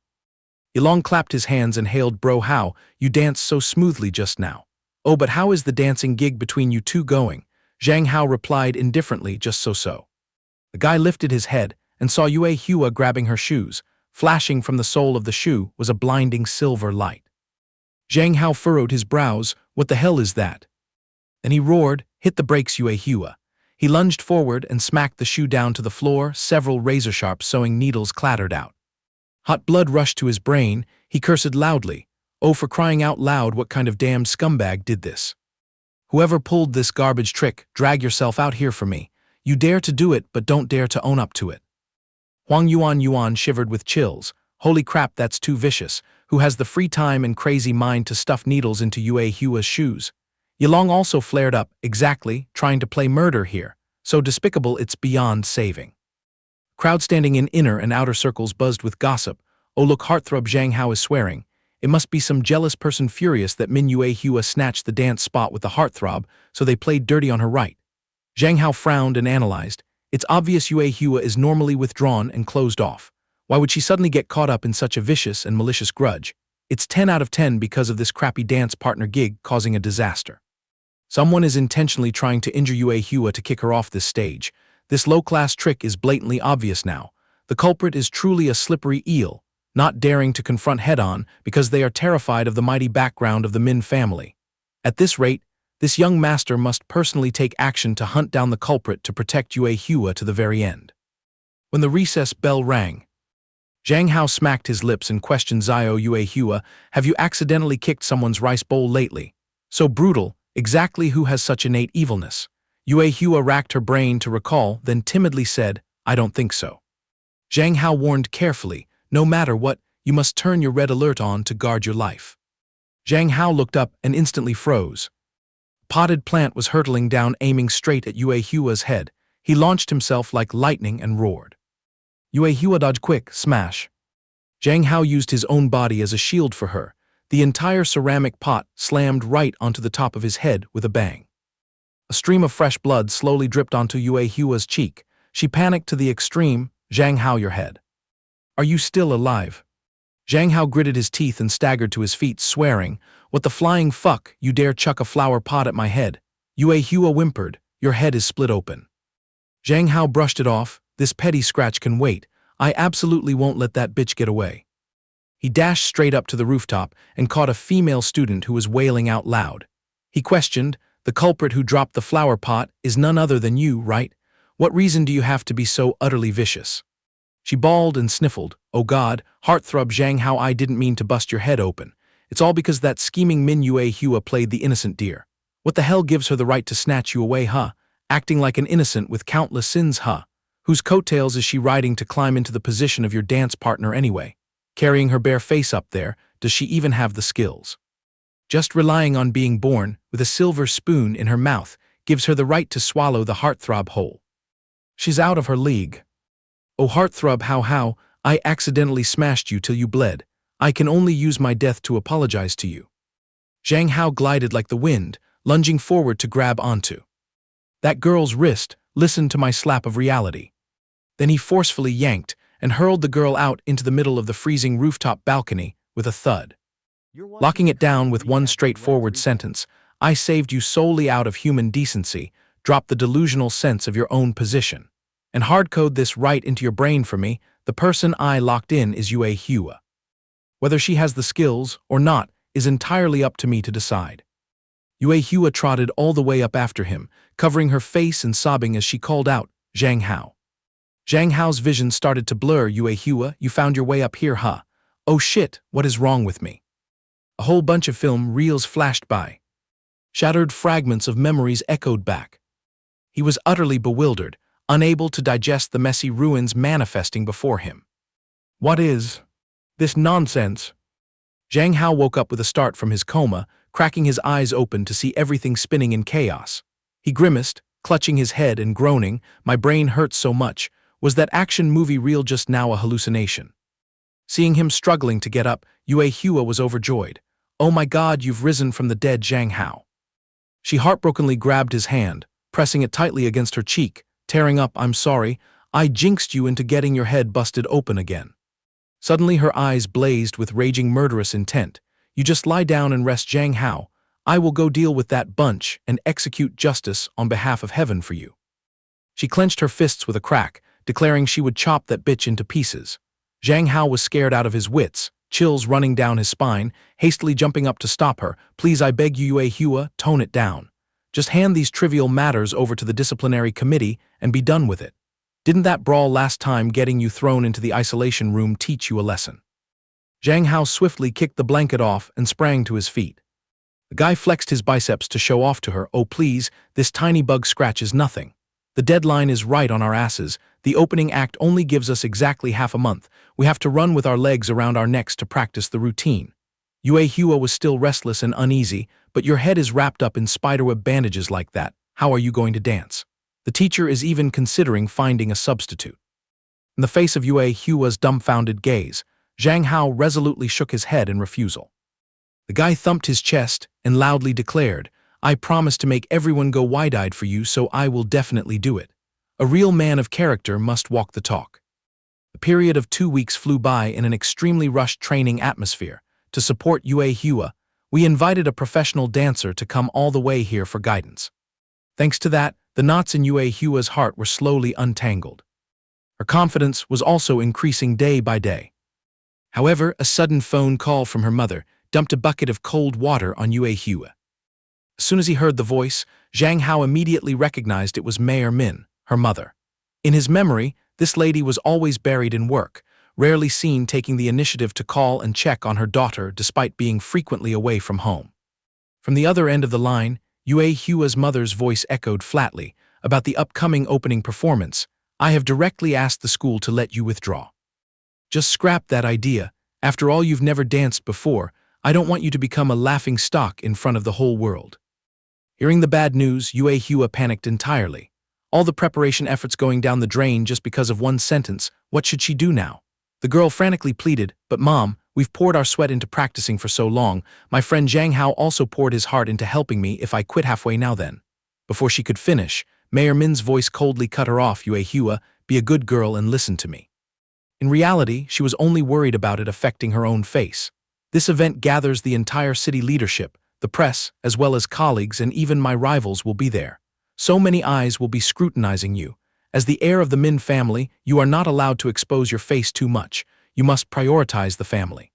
Yilong clapped his hands and hailed, Bro Hao, you danced so smoothly just now. Oh, but how is the dancing gig between you two going? Zhang Hao replied indifferently, just so. The guy lifted his head and saw Yue Hua grabbing her shoes. Flashing from the sole of the shoe was a blinding silver light. Zhang Hao furrowed his brows, what the hell is that? Then he roared, hit the brakes, Yue Hua. He lunged forward and smacked the shoe down to the floor, several razor-sharp sewing needles clattered out. Hot blood rushed to his brain, he cursed loudly. Oh, for crying out loud, what kind of damned scumbag did this? Whoever pulled this garbage trick, drag yourself out here for me. You dare to do it, but don't dare to own up to it. Huang Yuan shivered with chills. Holy crap, that's too vicious. Who has the free time and crazy mind to stuff needles into Yue Hua's shoes? Yilong also flared up, exactly, trying to play murder here. So despicable it's beyond saving. Crowd standing in inner and outer circles buzzed with gossip. Oh look, heartthrob Zhang Hao is swearing. It must be some jealous person furious that Min Yue Hua snatched the dance spot with the heartthrob, so they played dirty on her right. Zhang Hao frowned and analyzed. It's obvious Yue Hua is normally withdrawn and closed off. Why would she suddenly get caught up in such a vicious and malicious grudge? It's 10 out of 10 because of this crappy dance partner gig causing a disaster. Someone is intentionally trying to injure Yue Hua to kick her off this stage. This low-class trick is blatantly obvious now. The culprit is truly a slippery eel, not daring to confront head-on because they are terrified of the mighty background of the Min family. At this rate, this young master must personally take action to hunt down the culprit to protect Yue Hua to the very end. When the recess bell rang, Zhang Hao smacked his lips and questioned Yue Hua, "Have you accidentally kicked someone's rice bowl lately? So brutal, exactly who has such innate evilness?" Yue Hua racked her brain to recall, then timidly said, "I don't think so." Zhang Hao warned carefully, "No matter what, you must turn your red alert on to guard your life." Zhang Hao looked up and instantly froze. A potted plant was hurtling down, aiming straight at Yue Hua's head. He launched himself like lightning and roared. Yue Hua dodged quick, smash. Zhang Hao used his own body as a shield for her. The entire ceramic pot slammed right onto the top of his head with a bang. A stream of fresh blood slowly dripped onto Yue Hua's cheek. She panicked to the extreme. "Zhang Hao, your head. Are you still alive?" Zhang Hao gritted his teeth and staggered to his feet, swearing, "What the flying fuck, you dare chuck a flower pot at my head?" Yue Hua whimpered, "Your head is split open." Zhang Hao brushed it off. "This petty scratch can wait. I absolutely won't let that bitch get away." He dashed straight up to the rooftop and caught a female student who was wailing out loud. He questioned, "The culprit who dropped the flower pot is none other than you, right? What reason do you have to be so utterly vicious?" She bawled and sniffled. "Oh God, heartthrob Zhang Hao, I didn't mean to bust your head open. It's all because that scheming Min Yue Hua played the innocent deer. What the hell gives her the right to snatch you away, huh? Acting like an innocent with countless sins, huh? Whose coattails is she riding to climb into the position of your dance partner anyway? Carrying her bare face up there, does she even have the skills? Just relying on being born with a silver spoon in her mouth gives her the right to swallow the heartthrob whole. She's out of her league. Oh heartthrob how, I accidentally smashed you till you bled. I can only use my death to apologize to you." Zhang Hao glided like the wind, lunging forward to grab onto that girl's wrist. "Listen to my slap of reality." Then he forcefully yanked and hurled the girl out into the middle of the freezing rooftop balcony with a thud, locking it down with one straightforward sentence, "I saved you solely out of human decency. Drop the delusional sense of your own position. And hardcode this right into your brain for me. The person I locked in is Yue Hua. Whether she has the skills or not is entirely up to me to decide." Yue Hua trotted all the way up after him, covering her face and sobbing as she called out, "Zhang Hao." Zhang Hao's vision started to blur. "Yue Hua, you found your way up here, huh? Oh shit, what is wrong with me?" A whole bunch of film reels flashed by. Shattered fragments of memories echoed back. He was utterly bewildered, unable to digest the messy ruins manifesting before him. What is this nonsense? Zhang Hao woke up with a start from his coma, cracking his eyes open to see everything spinning in chaos. He grimaced, clutching his head and groaning, "My brain hurts so much. Was that action movie real just now a hallucination?" Seeing him struggling to get up, Yue Hua was overjoyed. "Oh my God, you've risen from the dead, Zhang Hao." She heartbrokenly grabbed his hand, pressing it tightly against her cheek, tearing up, "I'm sorry, I jinxed you into getting your head busted open again." Suddenly her eyes blazed with raging murderous intent. "You just lie down and rest, Zhang Hao. I will go deal with that bunch and execute justice on behalf of heaven for you." She clenched her fists with a crack, declaring she would chop that bitch into pieces. Zhang Hao was scared out of his wits, chills running down his spine, hastily jumping up to stop her. "Please, I beg you, Yue Hua, tone it down. Just hand these trivial matters over to the disciplinary committee and be done with it. Didn't that brawl last time getting you thrown into the isolation room teach you a lesson?" Zhang Hao swiftly kicked the blanket off and sprang to his feet. The guy flexed his biceps to show off to her, "Oh please, this tiny bug scratch is nothing. The deadline is right on our asses. The opening act only gives us exactly half a month. We have to run with our legs around our necks to practice the routine." Yue Hua was still restless and uneasy, "But your head is wrapped up in spiderweb bandages like that. How are you going to dance? The teacher is even considering finding a substitute." In the face of Yue Hua's dumbfounded gaze, Zhang Hao resolutely shook his head in refusal. The guy thumped his chest and loudly declared, "I promise to make everyone go wide-eyed for you, so I will definitely do it. A real man of character must walk the talk." A period of 2 weeks flew by in an extremely rushed training atmosphere. to support Yue Hua, we invited a professional dancer to come all the way here for guidance. Thanks to that, the knots in Yue Hua's heart were slowly untangled. Her confidence was also increasing day by day. However, a sudden phone call from her mother dumped a bucket of cold water on Yue Hua. As soon as he heard the voice, Zhang Hao immediately recognized it was Mayor Min, her mother. In his memory, this lady was always buried in work, rarely seen taking the initiative to call and check on her daughter despite being frequently away from home. From the other end of the line, Yue Hua's mother's voice echoed flatly about the upcoming opening performance. I have directly asked the school to let you withdraw. Just scrap that idea. After all, you've never danced before. I don't want you to become a laughing stock in front of the whole world. Hearing the bad news, Yue Hua panicked entirely. All the preparation efforts going down the drain just because of one sentence. What should she do now? The girl frantically pleaded, but Mom, we've poured our sweat into practicing for so long. My friend Zhang Hao also poured his heart into helping me. If I quit halfway now then. Before she could finish, Mayor Min's voice coldly cut her off. Yue Hua, be a good girl and listen to me. In reality, she was only worried about it affecting her own face. This event gathers the entire city leadership, the press, as well as colleagues, and even my rivals will be there. So many eyes will be scrutinizing you. As the heir of the Min family, you are not allowed to expose your face too much. You must prioritize the family.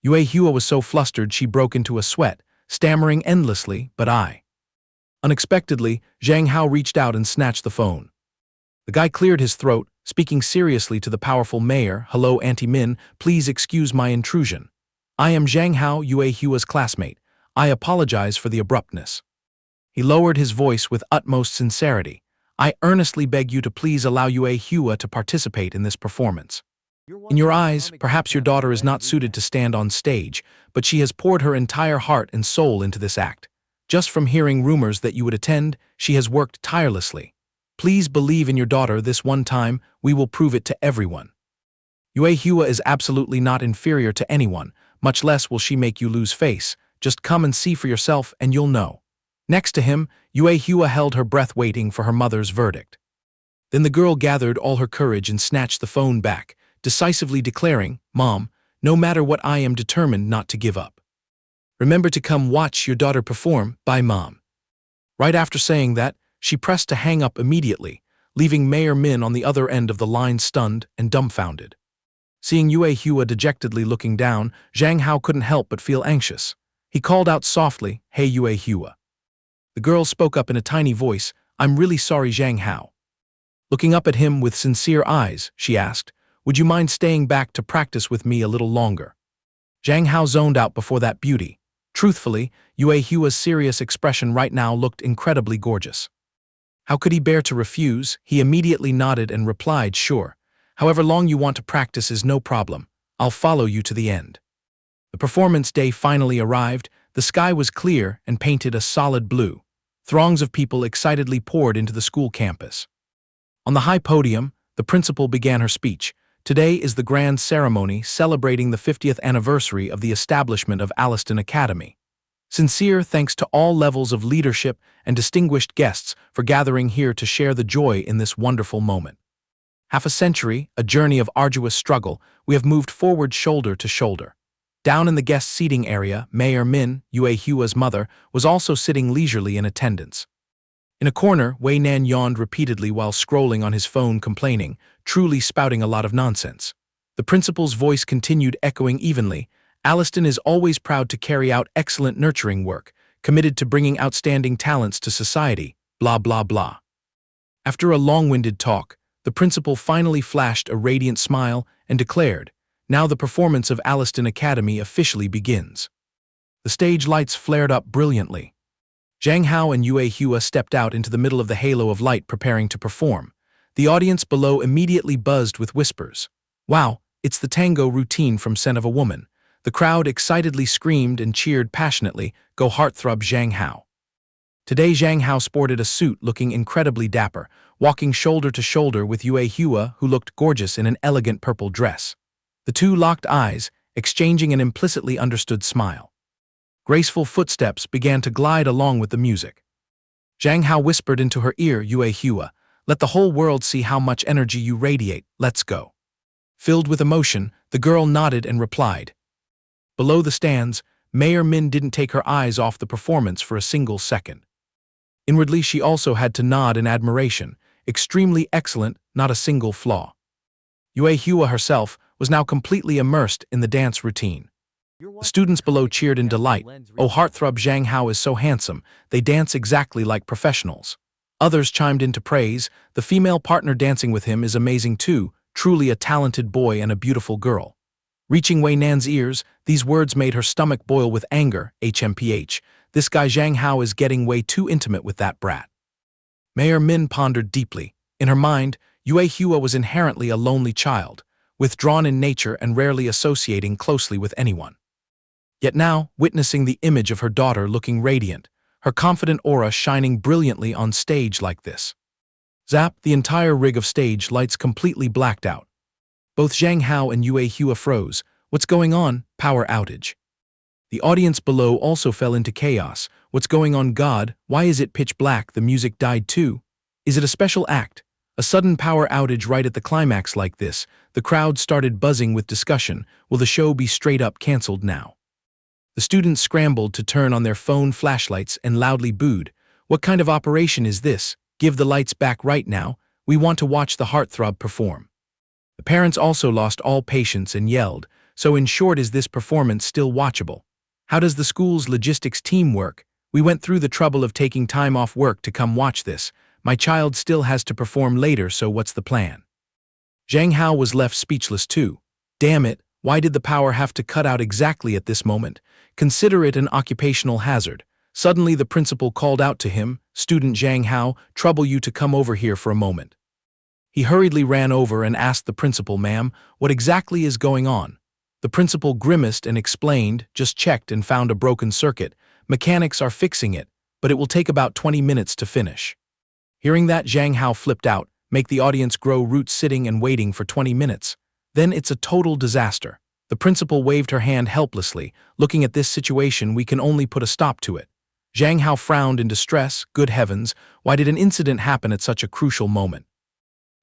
Yue Hua was so flustered she broke into a sweat, stammering endlessly, but I. Unexpectedly, Zhang Hao reached out and snatched the phone. The guy cleared his throat, speaking seriously to the powerful mayor. Hello, Auntie Min, please excuse my intrusion. I am Zhang Hao, Yue Hua's classmate. I apologize for the abruptness. He lowered his voice with utmost sincerity. I earnestly beg you to please allow Yue Hua to participate in this performance. In your eyes, perhaps your daughter is not suited to stand on stage, but she has poured her entire heart and soul into this act. Just from hearing rumors that you would attend, she has worked tirelessly. Please believe in your daughter this one time. We will prove it to everyone. Yue Hua is absolutely not inferior to anyone, much less will she make you lose face. Just come and see for yourself and you'll know. Next to him, Yue Hua held her breath waiting for her mother's verdict. Then the girl gathered all her courage and snatched the phone back, decisively declaring, Mom, no matter what, I am determined not to give up. Remember to come watch your daughter perform. Bye, Mom. Right after saying that, she pressed to hang up immediately, leaving Mayor Min on the other end of the line stunned and dumbfounded. Seeing Yue Hua dejectedly looking down, Zhang Hao couldn't help but feel anxious. He called out softly, Hey Yue Hua. The girl spoke up in a tiny voice, I'm really sorry, Zhang Hao. Looking up at him with sincere eyes, she asked, would you mind staying back to practice with me a little longer? Zhang Hao zoned out before that beauty. Truthfully, Yue Hua's serious expression right now looked incredibly gorgeous. How could he bear to refuse? He immediately nodded and replied, sure. However long you want to practice is no problem. I'll follow you to the end. The performance day finally arrived. The sky was clear and painted a solid blue. Throngs of people excitedly poured into the school campus. On the high podium, the principal began her speech. Today is the grand ceremony celebrating the 50th anniversary of the establishment of Alliston Academy. Sincere thanks to all levels of leadership and distinguished guests for gathering here to share the joy in this wonderful moment. Half a century, a journey of arduous struggle, we have moved forward shoulder to shoulder. Down in the guest seating area, Mayor Min, Yue Hua's mother, was also sitting leisurely in attendance. In a corner, Wei Nan yawned repeatedly while scrolling on his phone, complaining, truly spouting a lot of nonsense. The principal's voice continued echoing evenly. Alliston is always proud to carry out excellent nurturing work, committed to bringing outstanding talents to society, blah blah blah. After a long-winded talk, the principal finally flashed a radiant smile and declared, now the performance of Alliston Academy officially begins. The stage lights flared up brilliantly. Zhang Hao and Yue Hua stepped out into the middle of the halo of light preparing to perform. The audience below immediately buzzed with whispers. Wow, it's the tango routine from Scent of a Woman. The crowd excitedly screamed and cheered passionately, go heartthrob Zhang Hao. Today Zhang Hao sported a suit looking incredibly dapper, walking shoulder to shoulder with Yue Hua, who looked gorgeous in an elegant purple dress. The two locked eyes, exchanging an implicitly understood smile. Graceful footsteps began to glide along with the music. Zhang Hao whispered into her ear, Yue Hua, let the whole world see how much energy you radiate, let's go. Filled with emotion, the girl nodded and replied, Below the stands, Mayor Min didn't take her eyes off the performance for a single second. Inwardly, she also had to nod in admiration. Extremely excellent, not a single flaw. Yue Hua herself was now completely immersed in the dance routine. The students below cheered in delight. Oh, heartthrob Zhang Hao is so handsome, they dance exactly like professionals. Others chimed in to praise. The female partner dancing with him is amazing too, truly a talented boy and a beautiful girl. Reaching Wei Nan's ears, these words made her stomach boil with anger. HMPH, this guy Zhang Hao is getting way too intimate with that brat. Mayor Min pondered deeply. In her mind, Yue Hua was inherently a lonely child, withdrawn in nature and rarely associating closely with anyone. Yet now, witnessing the image of her daughter looking radiant, her confident aura shining brilliantly on stage like this. Zap, the entire rig of stage lights completely blacked out. Both Zhang Hao and Yue Hua froze. What's going on? Power outage. The audience below also fell into chaos. What's going on, God? Why is it pitch black? The music died too. Is it a special act? A sudden power outage right at the climax like this. The crowd started buzzing with discussion. Will the show be straight up cancelled now? The students scrambled to turn on their phone flashlights and loudly booed. What kind of operation is this? Give the lights back right now. We want to watch the heartthrob perform. The parents also lost all patience and yelled. So in short, is this performance still watchable? How does the school's logistics team work? We went through the trouble of taking time off work to come watch this. My child still has to perform later, so what's the plan? Zhang Hao was left speechless too. Damn it, why did the power have to cut out exactly at this moment? Consider it an occupational hazard. Suddenly the principal called out to him, Student Zhang Hao, trouble you to come over here for a moment. He hurriedly ran over and asked the principal, ma'am, what exactly is going on? The principal grimaced and explained, just checked and found a broken circuit. Mechanics are fixing it, but it will take about 20 minutes to finish. Hearing that, Zhang Hao flipped out, make the audience grow roots sitting and waiting for 20 minutes. Then it's a total disaster. The principal waved her hand helplessly. Looking at this situation, we can only put a stop to it. Zhang Hao frowned in distress. Good heavens, why did an incident happen at such a crucial moment?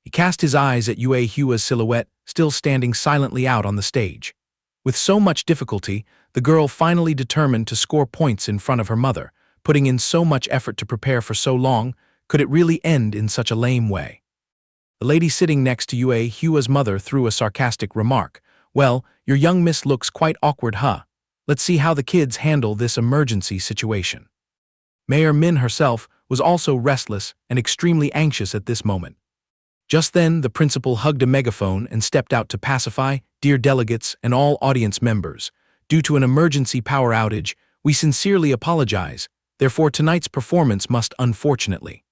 He cast his eyes at Yue Hua's silhouette, still standing silently out on the stage. With so much difficulty, the girl finally determined to score points in front of her mother, putting in so much effort to prepare for so long. Could it really end in such a lame way? The lady sitting next to Yue Hua's mother threw a sarcastic remark. Well, your young miss looks quite awkward, huh? Let's see how the kids handle this emergency situation. Mayor Min herself was also restless and extremely anxious at this moment. Just then, the principal hugged a megaphone and stepped out to pacify, dear delegates and all audience members. Due to an emergency power outage, we sincerely apologize. Therefore, tonight's performance must unfortunately.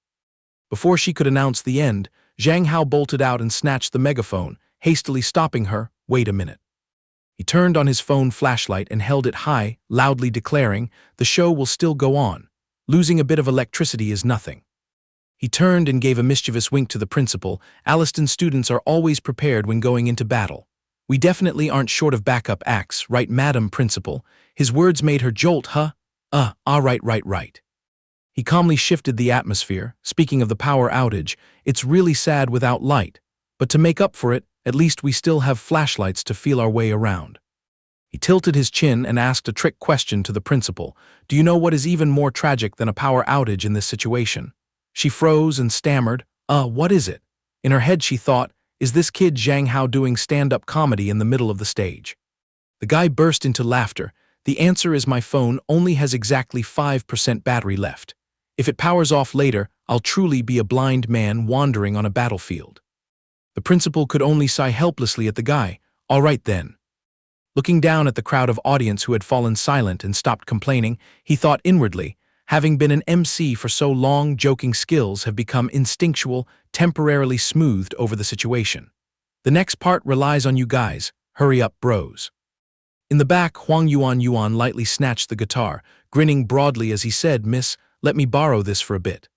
Before she could announce the end, Zhang Hao bolted out and snatched the megaphone, hastily stopping her. Wait a minute. He turned on his phone flashlight and held it high, loudly declaring, the show will still go on. Losing a bit of electricity is nothing. He turned and gave a mischievous wink to the principal. Alliston students are always prepared when going into battle. We definitely aren't short of backup acts, right, Madam Principal? His words made her jolt, huh? Right. He calmly shifted the atmosphere. Speaking of the power outage, it's really sad without light. But to make up for it, at least we still have flashlights to feel our way around. He tilted his chin and asked a trick question to the principal. Do you know what is even more tragic than a power outage in this situation? She froze and stammered, what is it? In her head she thought, is this kid Zhang Hao doing stand-up comedy in the middle of the stage? The guy burst into laughter. The answer is my phone only has exactly 5% battery left. If it powers off later, I'll truly be a blind man wandering on a battlefield. The principal could only sigh helplessly at the guy. All right then. Looking down at the crowd of audience who had fallen silent and stopped complaining, he thought inwardly, having been an MC for so long, joking skills have become instinctual, temporarily smoothed over the situation. The next part relies on you guys. Hurry up, bros. In the back, Huang Yuan lightly snatched the guitar, grinning broadly as he said, Miss, let me borrow this for a bit.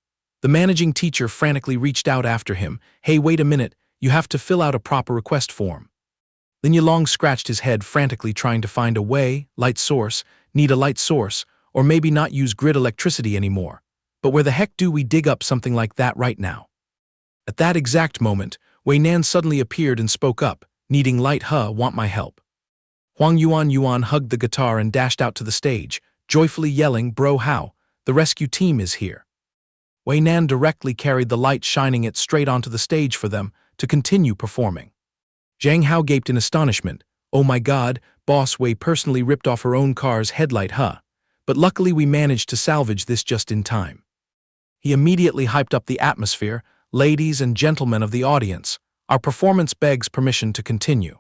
The managing teacher frantically reached out after him. Hey, wait a minute, you have to fill out a proper request form. Lin Yilong scratched his head frantically trying to find a way, light source, need a light source, or maybe not use grid electricity anymore. But where the heck do we dig up something like that right now? At that exact moment, Wei Nan suddenly appeared and spoke up, needing light, want my help. Huang Yuan hugged the guitar and dashed out to the stage, joyfully yelling, "Bro Hao, the rescue team is here." Wei Nan directly carried the light, shining it straight onto the stage for them to continue performing. Zhang Hao gaped in astonishment. "Oh my god, Boss Wei personally ripped off her own car's headlight, huh? But luckily we managed to salvage this just in time." He immediately hyped up the atmosphere. "Ladies and gentlemen of the audience, our performance begs permission to continue."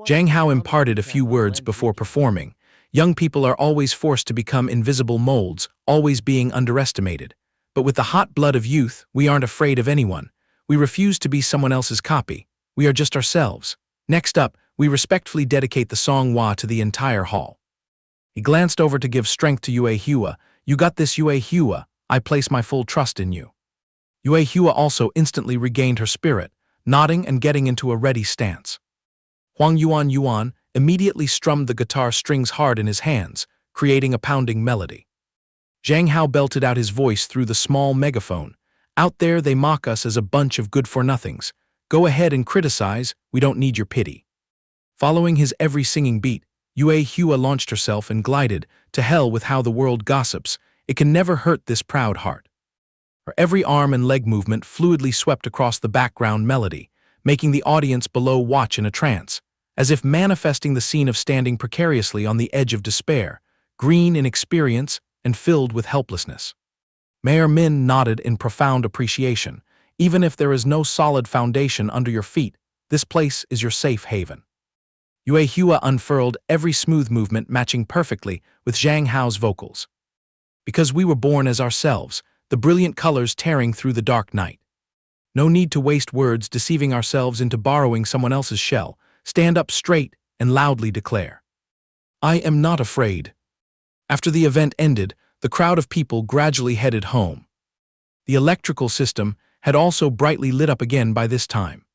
Zhang Hao imparted a few words before performing. Young people are always forced to become invisible molds, always being underestimated. But with the hot blood of youth, we aren't afraid of anyone. We refuse to be someone else's copy. We are just ourselves. Next up, we respectfully dedicate the song Hua to the entire hall. He glanced over to give strength to Yue Hua. "You got this, Yue Hua. I place my full trust in you." Yue Hua also instantly regained her spirit, nodding and getting into a ready stance. Huang Yuan immediately strummed the guitar strings hard in his hands, creating a pounding melody. Zhang Hao belted out his voice through the small megaphone. "Out there they mock us as a bunch of good-for-nothings. Go ahead and criticize, we don't need your pity." Following his every singing beat, Yue Hua launched herself and glided. "To hell with how the world gossips, it can never hurt this proud heart." Her every arm and leg movement fluidly swept across the background melody, making the audience below watch in a trance, as if manifesting the scene of standing precariously on the edge of despair, green in experience and filled with helplessness. Mayor Min nodded in profound appreciation. "Even if there is no solid foundation under your feet, this place is your safe haven." Yue Hua unfurled, every smooth movement matching perfectly with Zhang Hao's vocals. "Because we were born as ourselves, the brilliant colors tearing through the dark night. No need to waste words deceiving ourselves into borrowing someone else's shell. Stand up straight and loudly declare, 'I am not afraid.'" After the event ended, the crowd of people gradually headed home. The electrical system had also brightly lit up again by this time.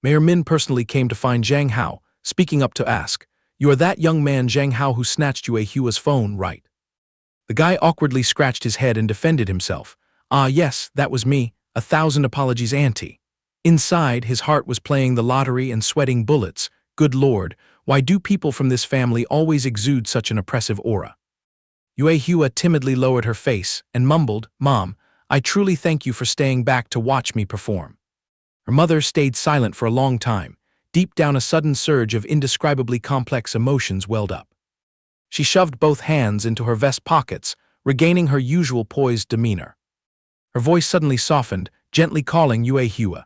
Mayor Min personally came to find Zhang Hao, speaking up to ask, "You are that young man Zhang Hao who snatched Yue Hua's phone, right?" The guy awkwardly scratched his head and defended himself. "Ah yes, that was me. 1,000 apologies, auntie." Inside, his heart was playing the lottery and sweating bullets. Good lord, why do people from this family always exude such an oppressive aura? Yue Hua timidly lowered her face and mumbled, "Mom, I truly thank you for staying back to watch me perform." Her mother stayed silent for a long time. Deep down, a sudden surge of indescribably complex emotions welled up. She shoved both hands into her vest pockets, regaining her usual poised demeanor. Her voice suddenly softened, gently calling Yue Hua.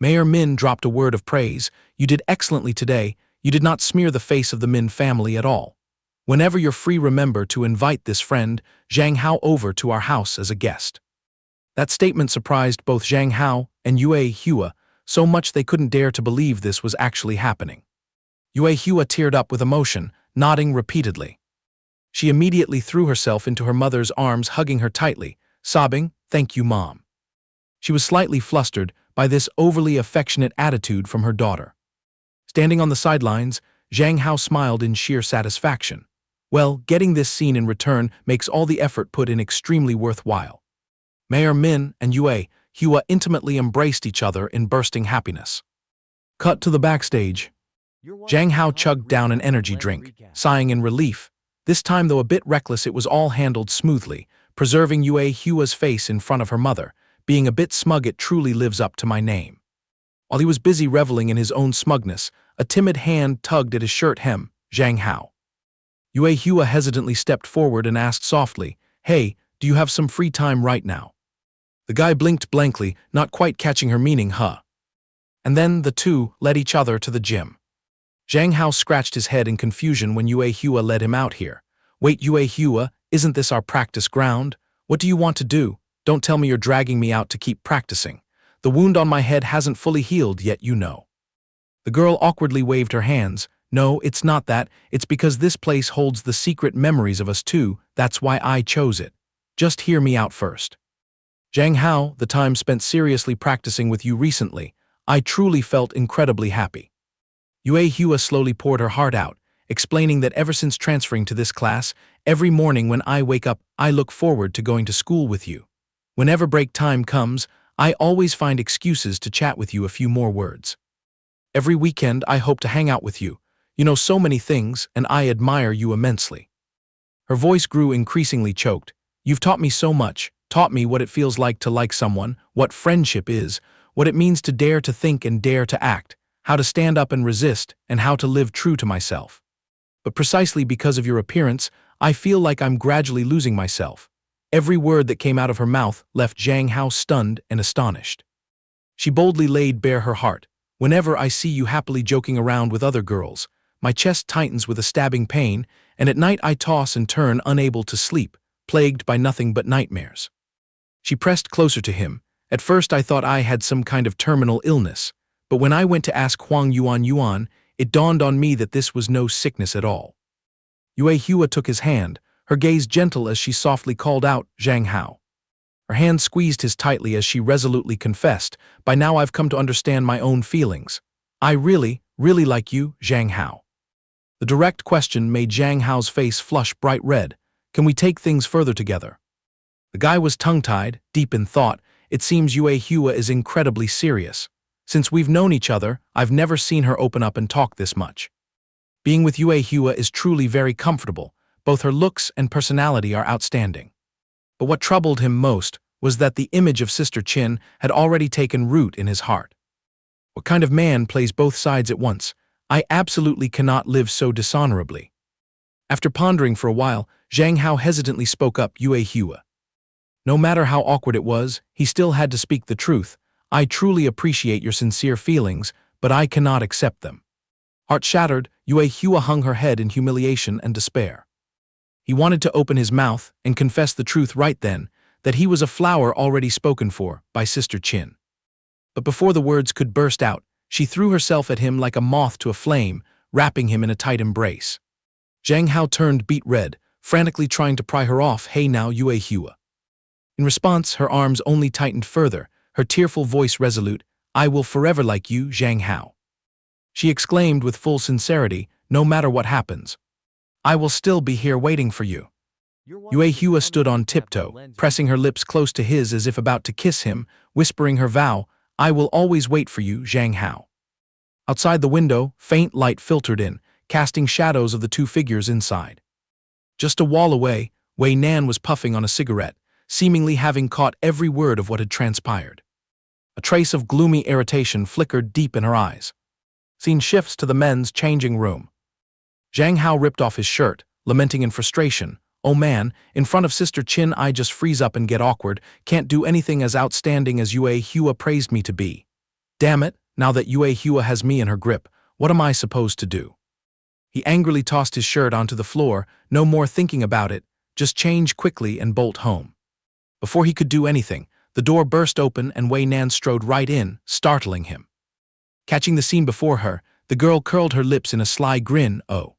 Mayor Min dropped a word of praise. "You did excellently today. You did not smear the face of the Min family at all. Whenever you're free, remember to invite this friend, Zhang Hao, over to our house as a guest." That statement surprised both Zhang Hao and Yue Hua so much they couldn't dare to believe this was actually happening. Yue Hua teared up with emotion, nodding repeatedly. She immediately threw herself into her mother's arms, hugging her tightly, sobbing, "Thank you, Mom." She was slightly flustered by this overly affectionate attitude from her daughter. Standing on the sidelines, Zhang Hao smiled in sheer satisfaction. Well, getting this scene in return makes all the effort put in extremely worthwhile. Mayor Min and Yue Hua intimately embraced each other in bursting happiness. Cut to the backstage. Zhang Hao chugged down an energy drink, sighing in relief. This time, though a bit reckless, it was all handled smoothly, preserving Yue Hua's face in front of her mother. "Being a bit smug, it truly lives up to my name." While he was busy reveling in his own smugness, a timid hand tugged at his shirt hem. Zhang Hao. Yue Hua hesitantly stepped forward and asked softly, "Hey, do you have some free time right now?" The guy blinked blankly, not quite catching her meaning, huh? And then the two led each other to the gym. Zhang Hao scratched his head in confusion when Yue Hua led him out here. "Wait, Yue Hua, isn't this our practice ground? What do you want to do? Don't tell me you're dragging me out to keep practicing. The wound on my head hasn't fully healed yet, you know." The girl awkwardly waved her hands. "No, it's not that. It's because this place holds the secret memories of us two. That's why I chose it. Just hear me out first. Zhang Hao, the time spent seriously practicing with you recently, I truly felt incredibly happy." Yue Hua slowly poured her heart out, explaining that ever since transferring to this class, every morning when I wake up, I look forward to going to school with you. Whenever break time comes, I always find excuses to chat with you a few more words. Every weekend, I hope to hang out with you. You know so many things, and I admire you immensely." Her voice grew increasingly choked. "You've taught me so much, taught me what it feels like to like someone, what friendship is, what it means to dare to think and dare to act, how to stand up and resist, and how to live true to myself. But precisely because of your appearance, I feel like I'm gradually losing myself." Every word that came out of her mouth left Zhang Hao stunned and astonished. She boldly laid bare her heart. "Whenever I see you happily joking around with other girls, my chest tightens with a stabbing pain, and at night I toss and turn unable to sleep, plagued by nothing but nightmares." She pressed closer to him. "At first I thought I had some kind of terminal illness, but when I went to ask Huang Yuan, it dawned on me that this was no sickness at all." Yue Hua took his hand, her gaze gentle as she softly called out, "Zhang Hao." Her hand squeezed his tightly as she resolutely confessed, "By now I've come to understand my own feelings. I really, really like you, Zhang Hao." The direct question made Zhang Hao's face flush bright red. "Can we take things further together?" The guy was tongue-tied, deep in thought. "It seems Yue Hua is incredibly serious. Since we've known each other, I've never seen her open up and talk this much. Being with Yue Hua is truly very comfortable. Both her looks and personality are outstanding." But what troubled him most was that the image of Sister Qin had already taken root in his heart. What kind of man plays both sides at once? I absolutely cannot live so dishonorably. After pondering for a while, Zhang Hao hesitantly spoke up, "Yue Hua." No matter how awkward it was, he still had to speak the truth. "I truly appreciate your sincere feelings, but I cannot accept them." Heart shattered, Yue Hua hung her head in humiliation and despair. He wanted to open his mouth and confess the truth right then, that he was a flower already spoken for by Sister Qin. But before the words could burst out, she threw herself at him like a moth to a flame, wrapping him in a tight embrace. Zhang Hao turned beet red, frantically trying to pry her off. "Hey now, Yue Hua." In response, her arms only tightened further, her tearful voice resolute, "I will forever like you, Zhang Hao." She exclaimed with full sincerity, "No matter what happens, I will still be here waiting for you." Yue Hua stood on tiptoe, pressing her lips close to his as if about to kiss him, whispering her vow, "I will always wait for you, Zhang Hao." Outside the window, faint light filtered in, casting shadows of the two figures inside. Just a wall away, Wei Nan was puffing on a cigarette, seemingly having caught every word of what had transpired. A trace of gloomy irritation flickered deep in her eyes. Scene shifts to the men's changing room. Zhang Hao ripped off his shirt, lamenting in frustration, "Oh man, in front of Sister Qin I just freeze up and get awkward, can't do anything as outstanding as Yue Hua praised me to be. Damn it, now that Yue Hua has me in her grip, what am I supposed to do?" He angrily tossed his shirt onto the floor, no more thinking about it, just change quickly and bolt home. Before he could do anything, the door burst open and Wei Nan strode right in, startling him. Catching the scene before her, the girl curled her lips in a sly grin. "Oh."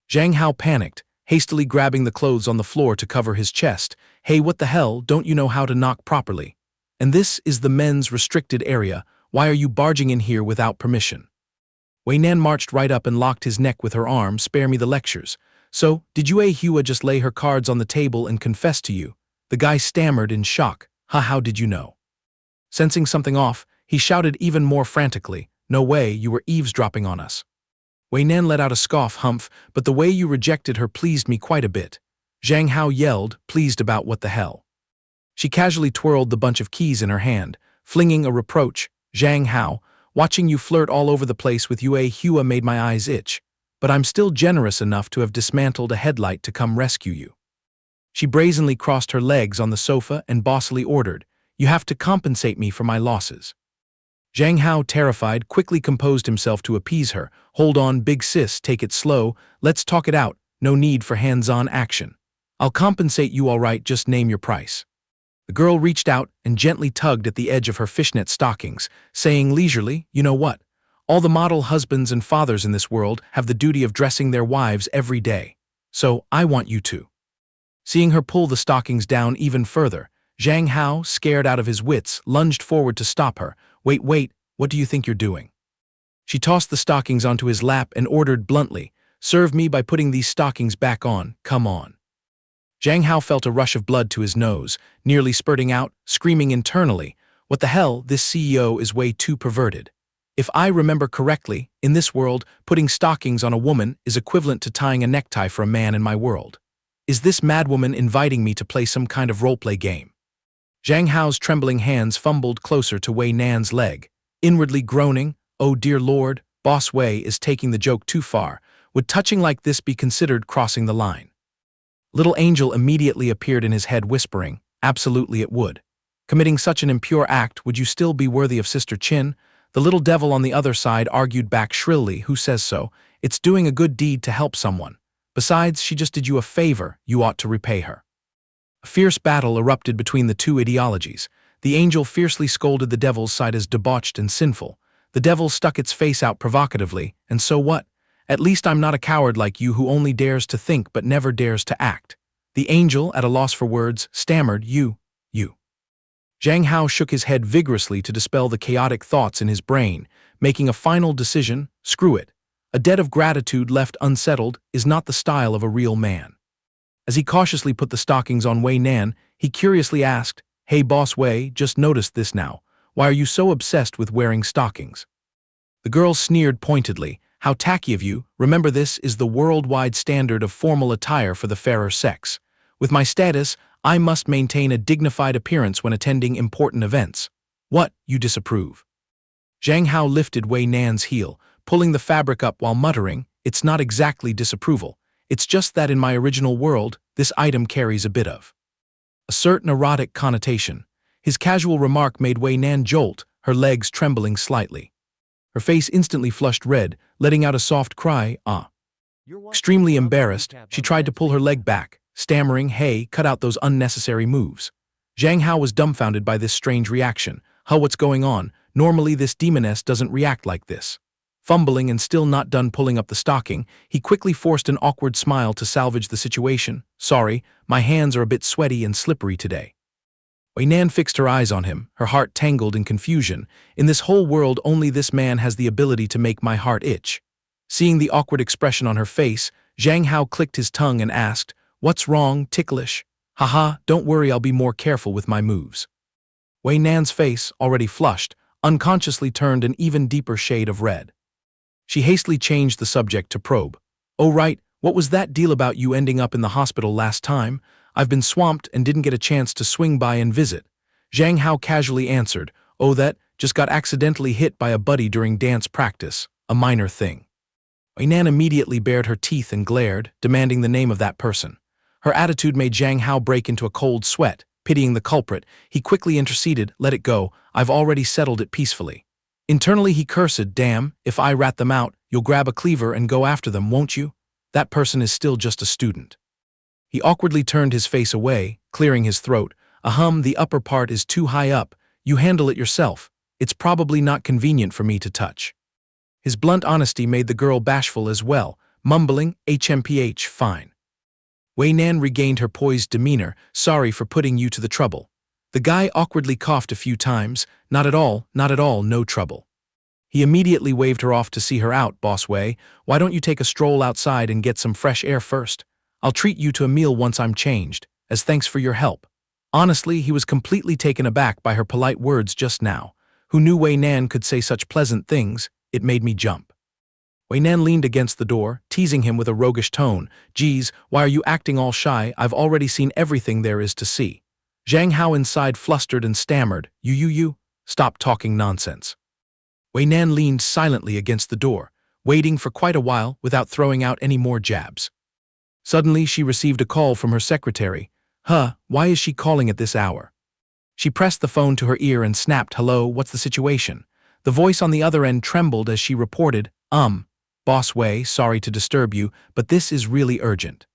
Zhang Hao panicked, hastily grabbing the clothes on the floor to cover his chest. "Hey, what the hell, don't you know how to knock properly? And this is the men's restricted area, why are you barging in here without permission?" Wei Nan marched right up and locked his neck with her arm. "Spare me the lectures. So, did Yue Hua just lay her cards on the table and confess to you?" The guy stammered in shock. How did you know?" Sensing something off, he shouted even more frantically, "No way, you were eavesdropping on us." Wei Nan let out a scoff, "Humph, but the way you rejected her pleased me quite a bit." Zhang Hao yelled, pleased about what the hell. She casually twirled the bunch of keys in her hand, flinging a reproach, "Zhang Hao, watching you flirt all over the place with Yue Hua made my eyes itch, but I'm still generous enough to have dismantled a headlight to come rescue you." She brazenly crossed her legs on the sofa and bossily ordered, "You have to compensate me for my losses." Zhang Hao, terrified, quickly composed himself to appease her. "Hold on, big sis, take it slow, let's talk it out, no need for hands-on action. I'll compensate you all right, just name your price." The girl reached out and gently tugged at the edge of her fishnet stockings, saying leisurely, "You know what? All the model husbands and fathers in this world have the duty of dressing their wives every day. So, I want you to." Seeing her pull the stockings down even further, Zhang Hao, scared out of his wits, lunged forward to stop her. Wait, what do you think you're doing?" She tossed the stockings onto his lap and ordered bluntly, "Serve me by putting these stockings back on, come on." Zhang Hao felt a rush of blood to his nose, nearly spurting out, screaming internally, "What the hell, this CEO is way too perverted. If I remember correctly, in this world, putting stockings on a woman is equivalent to tying a necktie for a man in my world. Is this madwoman inviting me to play some kind of roleplay game? Zhang Hao's trembling hands fumbled closer to Wei Nan's leg, inwardly groaning, "Oh dear Lord, Boss Wei is taking the joke too far. Would touching like this be considered crossing the line?" Little Angel immediately appeared in his head whispering, "Absolutely it would. Committing such an impure act, would you still be worthy of Sister Chin?" The little devil on the other side argued back shrilly, "Who says so? It's doing a good deed to help someone. Besides, she just did you a favor, you ought to repay her." A fierce battle erupted between the two ideologies. The angel fiercely scolded the devil's side as debauched and sinful. The devil stuck its face out provocatively, "And so what? At least I'm not a coward like you who only dares to think but never dares to act." The angel, at a loss for words, stammered, You. Zhang Hao shook his head vigorously to dispel the chaotic thoughts in his brain, making a final decision, screw it. A debt of gratitude left unsettled is not the style of a real man. As he cautiously put the stockings on Wei Nan, he curiously asked, "Hey Boss Wei, just noticed this now. Why are you so obsessed with wearing stockings?" The girl sneered pointedly, "How tacky of you, remember this is the worldwide standard of formal attire for the fairer sex. With my status, I must maintain a dignified appearance when attending important events. What, you disapprove?" Zhang Hao lifted Wei Nan's heel, pulling the fabric up while muttering, "It's not exactly disapproval. It's just that in my original world, this item carries a bit of a certain erotic connotation." His casual remark made Wei Nan jolt, her legs trembling slightly. Her face instantly flushed red, letting out a soft cry, "Ah." Extremely embarrassed, she tried to pull her leg back, stammering, "Hey, cut out those unnecessary moves." Zhang Hao was dumbfounded by this strange reaction. What's going on? Normally this demoness doesn't react like this." Fumbling and still not done pulling up the stocking, he quickly forced an awkward smile to salvage the situation. "Sorry, my hands are a bit sweaty and slippery today." Wei Nan fixed her eyes on him, her heart tangled in confusion. In this whole world only this man has the ability to make my heart itch. Seeing the awkward expression on her face, Zhang Hao clicked his tongue and asked, "What's wrong, ticklish?" "Haha, don't worry, I'll be more careful with my moves." Wei Nan's face, already flushed, unconsciously turned an even deeper shade of red. She hastily changed the subject to probe. "Oh right, what was that deal about you ending up in the hospital last time? I've been swamped and didn't get a chance to swing by and visit." Zhang Hao casually answered, "Oh that, just got accidentally hit by a buddy during dance practice, a minor thing." Wei Nan immediately bared her teeth and glared, demanding the name of that person. Her attitude made Zhang Hao break into a cold sweat. Pitying the culprit, he quickly interceded, "Let it go, I've already settled it peacefully." Internally he cursed, "Damn, if I rat them out, you'll grab a cleaver and go after them, won't you? That person is still just a student." He awkwardly turned his face away, clearing his throat. The upper part is too high up. You handle it yourself. It's probably not convenient for me to touch." His blunt honesty made the girl bashful as well, mumbling, "HMPH, fine." Wei Nan regained her poised demeanor, "Sorry for putting you to the trouble." The guy awkwardly coughed a few times, not at all, no trouble." He immediately waved her off to see her out. "Boss Wei, why don't you take a stroll outside and get some fresh air first? I'll treat you to a meal once I'm changed, as thanks for your help." Honestly, he was completely taken aback by her polite words just now. Who knew Wei Nan could say such pleasant things? It made me jump. Wei Nan leaned against the door, teasing him with a roguish tone. "Geez, why are you acting all shy? I've already seen everything there is to see." Zhang Hao inside flustered and stammered, You, stop talking nonsense." Wei Nan leaned silently against the door, waiting for quite a while without throwing out any more jabs. Suddenly she received a call from her secretary. Why is she calling at this hour? She pressed the phone to her ear and snapped, "Hello, what's the situation?" The voice on the other end trembled as she reported, Boss Wei, sorry to disturb you, but this is really urgent."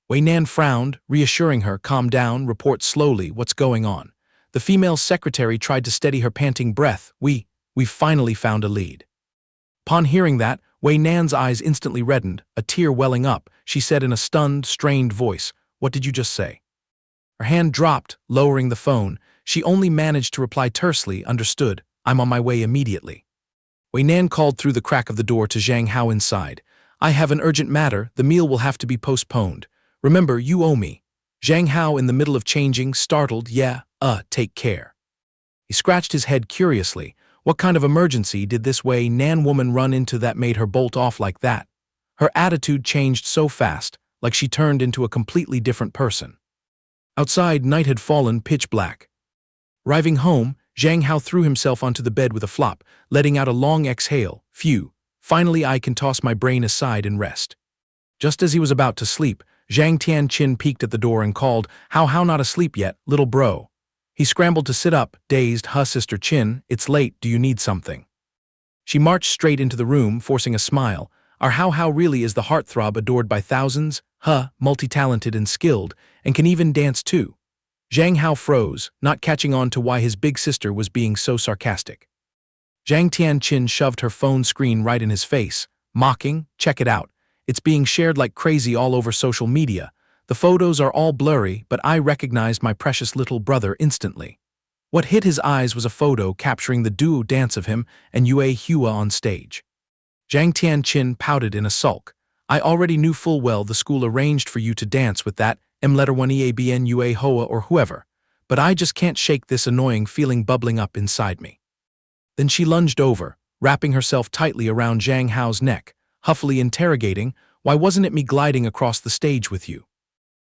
Wei Nan frowned, reassuring her, "Calm down, report slowly, what's going on?" The female secretary tried to steady her panting breath. We've finally found a lead." Upon hearing that, Wei Nan's eyes instantly reddened, a tear welling up. She said in a stunned, strained voice, "What did you just say?" Her hand dropped, lowering the phone. She only managed to reply tersely, "Understood, I'm on my way immediately." Wei Nan called through the crack of the door to Zhang Hao inside. "I have an urgent matter, the meal will have to be postponed. Remember, you owe me." Zhang Hao, in the middle of changing, startled, "Yeah, take care." He scratched his head curiously. What kind of emergency did this way Nan woman run into that made her bolt off like that? Her attitude changed so fast, like she turned into a completely different person. Outside, night had fallen pitch black. Arriving home, Zhang Hao threw himself onto the bed with a flop, letting out a long exhale. Phew, finally I can toss my brain aside and rest. Just as he was about to sleep, Zhang Tianqin peeked at the door and called, How not asleep yet, little bro? He scrambled to sit up, dazed. Sister Qin, it's late, do you need something? She marched straight into the room, forcing a smile. Our How really is the heartthrob adored by thousands, multi-talented and skilled, and can even dance too. Zhang Hao froze, not catching on to why his big sister was being so sarcastic. Zhang Tianqin shoved her phone screen right in his face, mocking, check it out. It's being shared like crazy all over social media. The photos are all blurry, but I recognized my precious little brother instantly. What hit his eyes was a photo capturing the duo dance of him and Yue Hua on stage. Zhang Tianqin pouted in a sulk. I already knew full well the school arranged for you to dance with that M1EABN Yue Hua or whoever, but I just can't shake this annoying feeling bubbling up inside me. Then she lunged over, wrapping herself tightly around Zhang Hao's neck, huffily interrogating, why wasn't it me gliding across the stage with you?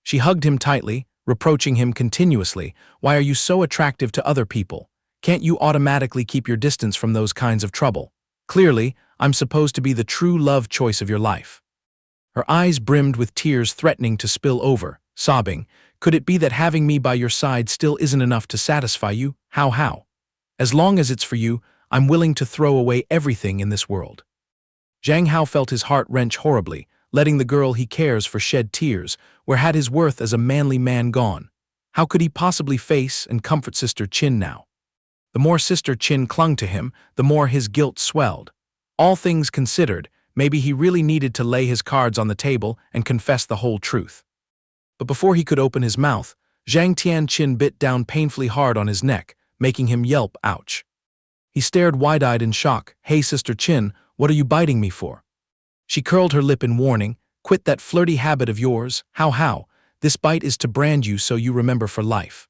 She hugged him tightly, reproaching him continuously, why are you so attractive to other people? Can't you automatically keep your distance from those kinds of trouble? Clearly, I'm supposed to be the true love choice of your life. Her eyes brimmed with tears threatening to spill over, sobbing, could it be that having me by your side still isn't enough to satisfy you? How? As long as it's for you, I'm willing to throw away everything in this world. Zhang Hao felt his heart wrench horribly, letting the girl he cares for shed tears, where had his worth as a manly man gone? How could he possibly face and comfort Sister Qin now? The more Sister Qin clung to him, the more his guilt swelled. All things considered, maybe he really needed to lay his cards on the table and confess the whole truth. But before he could open his mouth, Zhang Tianqin bit down painfully hard on his neck, making him yelp, ouch. He stared wide-eyed in shock. Hey, Sister Qin, what are you biting me for? She curled her lip in warning, quit that flirty habit of yours. How? This bite is to brand you so you remember for life.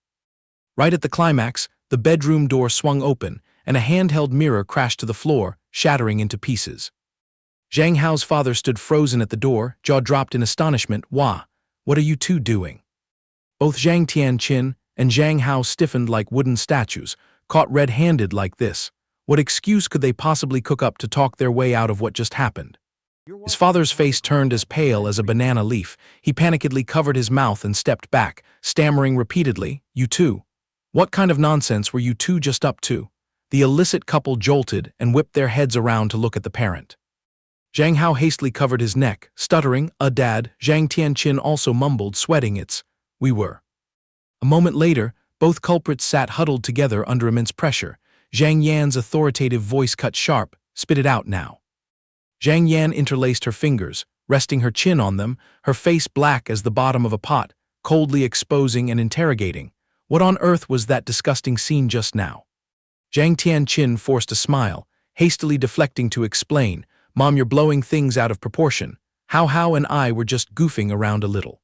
Right at the climax, the bedroom door swung open, and a handheld mirror crashed to the floor, shattering into pieces. Zhang Hao's father stood frozen at the door, jaw dropped in astonishment. Wah, what are you two doing? Both Zhang Tianqin and Zhang Hao stiffened like wooden statues, caught red-handed like this. What excuse could they possibly cook up to talk their way out of what just happened? His father's face turned as pale as a banana leaf. He panikedly covered his mouth and stepped back, stammering repeatedly, You two? What kind of nonsense were you two just up to? The illicit couple jolted and whipped their heads around to look at the parent. Zhang Hao hastily covered his neck, stuttering, Dad. Zhang Tianqin also mumbled, sweating, we were. A moment later, both culprits sat huddled together under immense pressure. Zhang Yan's authoritative voice cut sharp, spit it out now. Zhang Yan interlaced her fingers, resting her chin on them, her face black as the bottom of a pot, coldly exposing and interrogating. What on earth was that disgusting scene just now? Zhang Tianqin forced a smile, hastily deflecting to explain, Mom, you're blowing things out of proportion. How and I were just goofing around a little.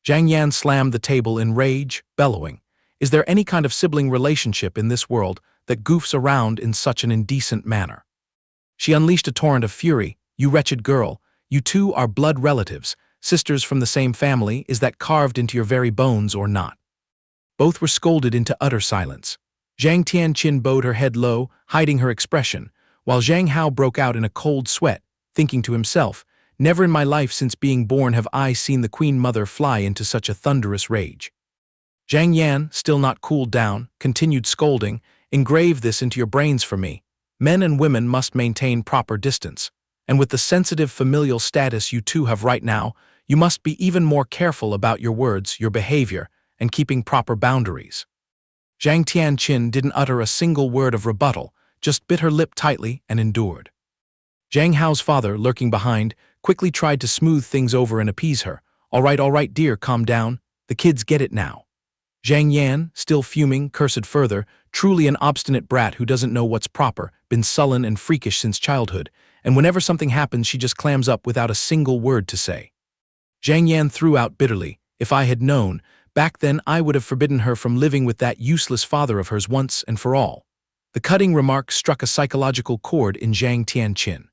Zhang Yan slammed the table in rage, bellowing, Is there any kind of sibling relationship in this world that goofs around in such an indecent manner? She unleashed a torrent of fury. You wretched girl, you two are blood relatives, sisters from the same family, is that carved into your very bones or not? Both were scolded into utter silence. Zhang Tianqin bowed her head low, hiding her expression, while Zhang Hao broke out in a cold sweat, thinking to himself, Never in my life since being born have I seen the Queen Mother fly into such a thunderous rage. Zhang Yan, still not cooled down, continued scolding, Engrave this into your brains for me. Men and women must maintain proper distance, and with the sensitive familial status you two have right now, you must be even more careful about your words, your behavior, and keeping proper boundaries. Zhang Tianqin didn't utter a single word of rebuttal, just bit her lip tightly and endured. Zhang Hao's father, lurking behind, quickly tried to smooth things over and appease her. All right, dear, calm down. The kids get it now. Zhang Yan, still fuming, cursed further, truly an obstinate brat who doesn't know what's proper, been sullen and freakish since childhood, and whenever something happens she just clams up without a single word to say. Zhang Yan threw out bitterly, If I had known, back then I would have forbidden her from living with that useless father of hers once and for all. The cutting remark struck a psychological chord in Zhang Tianqin.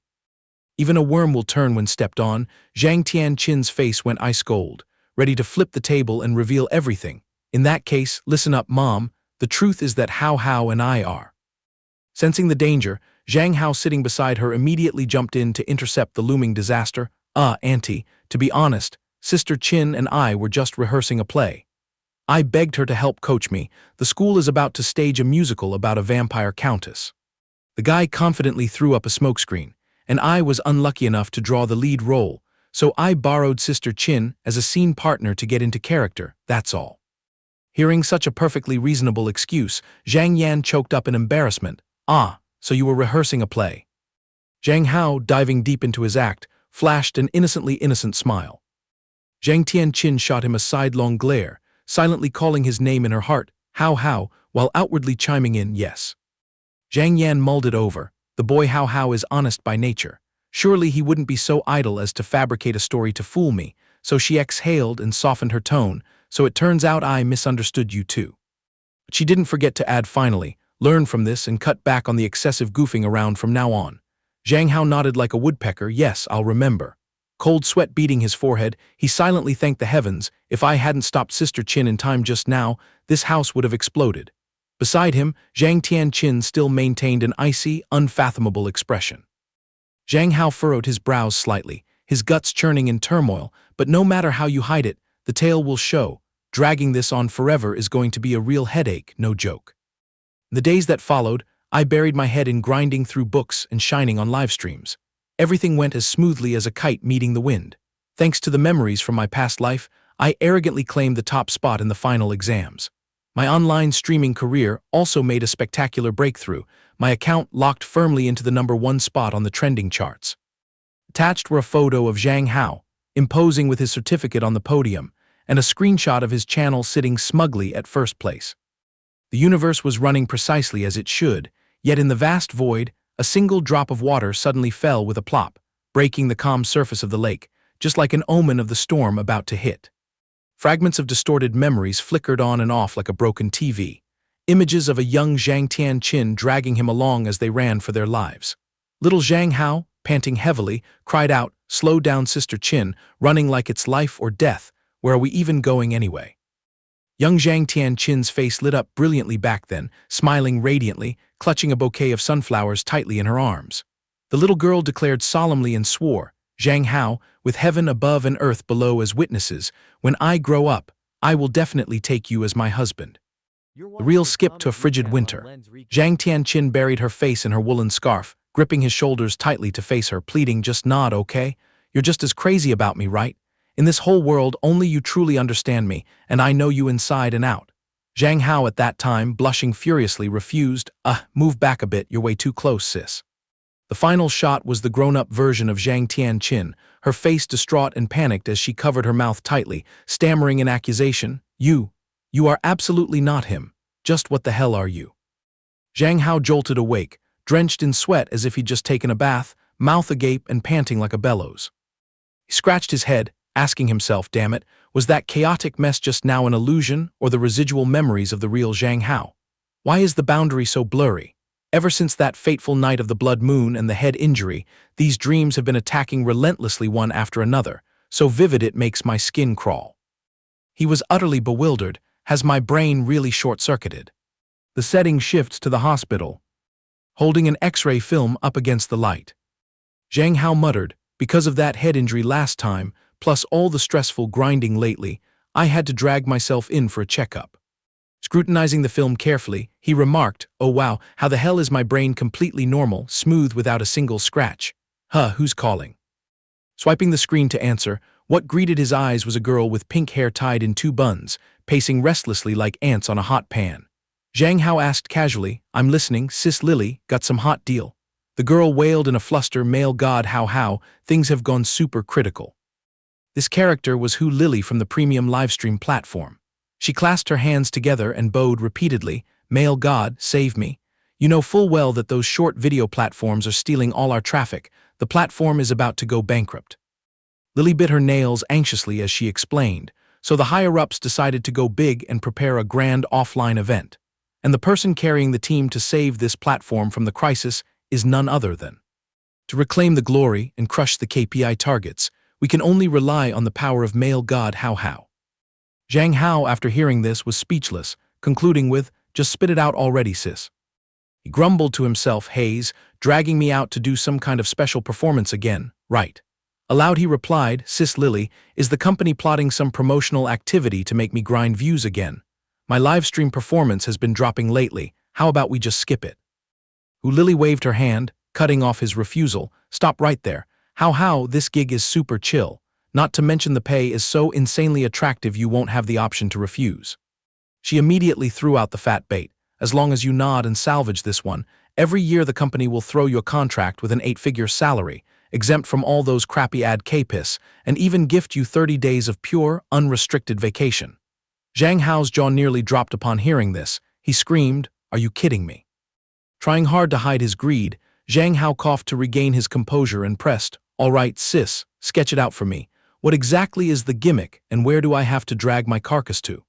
Even a worm will turn when stepped on. Zhang Tianqin's face went ice cold, ready to flip the table and reveal everything. In that case, listen up, Mom. The truth is that Hao and I are. Sensing the danger, Zhang Hao sitting beside her immediately jumped in to intercept the looming disaster. Auntie, to be honest, Sister Qin and I were just rehearsing a play. I begged her to help coach me. The school is about to stage a musical about a vampire countess. The guy confidently threw up a smokescreen, and I was unlucky enough to draw the lead role, so I borrowed Sister Qin as a scene partner to get into character, that's all. Hearing such a perfectly reasonable excuse, Zhang Yan choked up in embarrassment. So you were rehearsing a play. Zhang Hao, diving deep into his act, flashed an innocently innocent smile. Zhang Tianqin shot him a sidelong glare, silently calling his name in her heart, Hao, while outwardly chiming in yes. Zhang Yan mulled it over. The boy Hao is honest by nature. Surely he wouldn't be so idle as to fabricate a story to fool me, so she exhaled and softened her tone, so it turns out I misunderstood you too. But she didn't forget to add finally, learn from this and cut back on the excessive goofing around from now on. Zhang Hao nodded like a woodpecker. Yes, I'll remember. Cold sweat beading his forehead, he silently thanked the heavens. If I hadn't stopped Sister Qin in time just now, this house would have exploded. Beside him, Zhang Tianqin still maintained an icy, unfathomable expression. Zhang Hao furrowed his brows slightly, his guts churning in turmoil, but no matter how you hide it, the tale will show. Dragging this on forever is going to be a real headache, no joke. The days that followed, I buried my head in grinding through books and shining on live streams. Everything went as smoothly as a kite meeting the wind. Thanks to the memories from my past life, I arrogantly claimed the top spot in the final exams. My online streaming career also made a spectacular breakthrough. My account locked firmly into the #1 spot on the trending charts. Attached were a photo of Zhang Hao, imposing with his certificate on the podium, and a screenshot of his channel sitting smugly at first place. The universe was running precisely as it should, yet in the vast void, a single drop of water suddenly fell with a plop, breaking the calm surface of the lake, just like an omen of the storm about to hit. Fragments of distorted memories flickered on and off like a broken TV, images of a young Zhang Tianqin dragging him along as they ran for their lives. Little Zhang Hao, panting heavily, cried out, "Slow down, Sister Qin, running like it's life or death. Where are we even going anyway?" Young Zhang Tianqin's face lit up brilliantly back then, smiling radiantly, clutching a bouquet of sunflowers tightly in her arms. The little girl declared solemnly and swore, "Zhang Hao, with heaven above and earth below as witnesses, when I grow up, I will definitely take you as my husband." The reel skipped to a frigid winter. Zhang Tianqin buried her face in her woolen scarf, gripping his shoulders tightly to face her, pleading, "Just nod, okay? You're just as crazy about me, right? In this whole world, only you truly understand me, and I know you inside and out." Zhang Hao at that time, blushing furiously, refused. Move back a bit, you're way too close, sis." The final shot was the grown-up version of Zhang Tianqin, her face distraught and panicked as she covered her mouth tightly, stammering in accusation, You are absolutely not him. Just what the hell are you?" Zhang Hao jolted awake, drenched in sweat as if he'd just taken a bath, mouth agape and panting like a bellows. He scratched his head, asking himself, damn it, was that chaotic mess just now an illusion or the residual memories of the real Zhang Hao? Why is the boundary so blurry? Ever since that fateful night of the blood moon and the head injury, these dreams have been attacking relentlessly one after another, so vivid it makes my skin crawl. He was utterly bewildered. Has my brain really short-circuited? The setting shifts to the hospital, holding an X-ray film up against the light. Zhang Hao muttered, "Because of that head injury last time, plus all the stressful grinding lately, I had to drag myself in for a checkup." Scrutinizing the film carefully, he remarked, "Oh wow, how the hell is my brain completely normal, smooth without a single scratch? Who's calling?" Swiping the screen to answer, what greeted his eyes was a girl with pink hair tied in 2 buns, pacing restlessly like ants on a hot pan. Zhang Hao asked casually, "I'm listening, sis Lily, got some hot deal?" The girl wailed in a fluster, "Male god Hao, things have gone super critical." This character was Hu Lily from the premium livestream platform. She clasped her hands together and bowed repeatedly, "Male god, save me. You know full well that those short video platforms are stealing all our traffic. The platform is about to go bankrupt." Lily bit her nails anxiously as she explained, so the higher-ups decided to go big and prepare a grand offline event. And the person carrying the team to save this platform from the crisis is none other than. To reclaim the glory and crush the KPI targets, we can only rely on the power of male god Zhang Hao. Zhang Hao, after hearing this, was speechless, concluding with, "Just spit it out already, sis." He grumbled to himself, "Hayes, dragging me out to do some kind of special performance again, right?" Aloud he replied, "Sis Lily, is the company plotting some promotional activity to make me grind views again? My livestream performance has been dropping lately, how about we just skip it?" Lily waved her hand, cutting off his refusal. "Stop right there. How, this gig is super chill. Not to mention the pay is so insanely attractive you won't have the option to refuse." She immediately threw out the fat bait. "As long as you nod and salvage this one, every year the company will throw you a contract with an 8-figure salary, exempt from all those crappy ad KPIs, and even gift you 30 days of pure, unrestricted vacation." Zhang Hao's jaw nearly dropped upon hearing this. He screamed, "Are you kidding me?" Trying hard to hide his greed, Zhang Hao coughed to regain his composure and pressed, "All right, sis, sketch it out for me. What exactly is the gimmick, and where do I have to drag my carcass to?"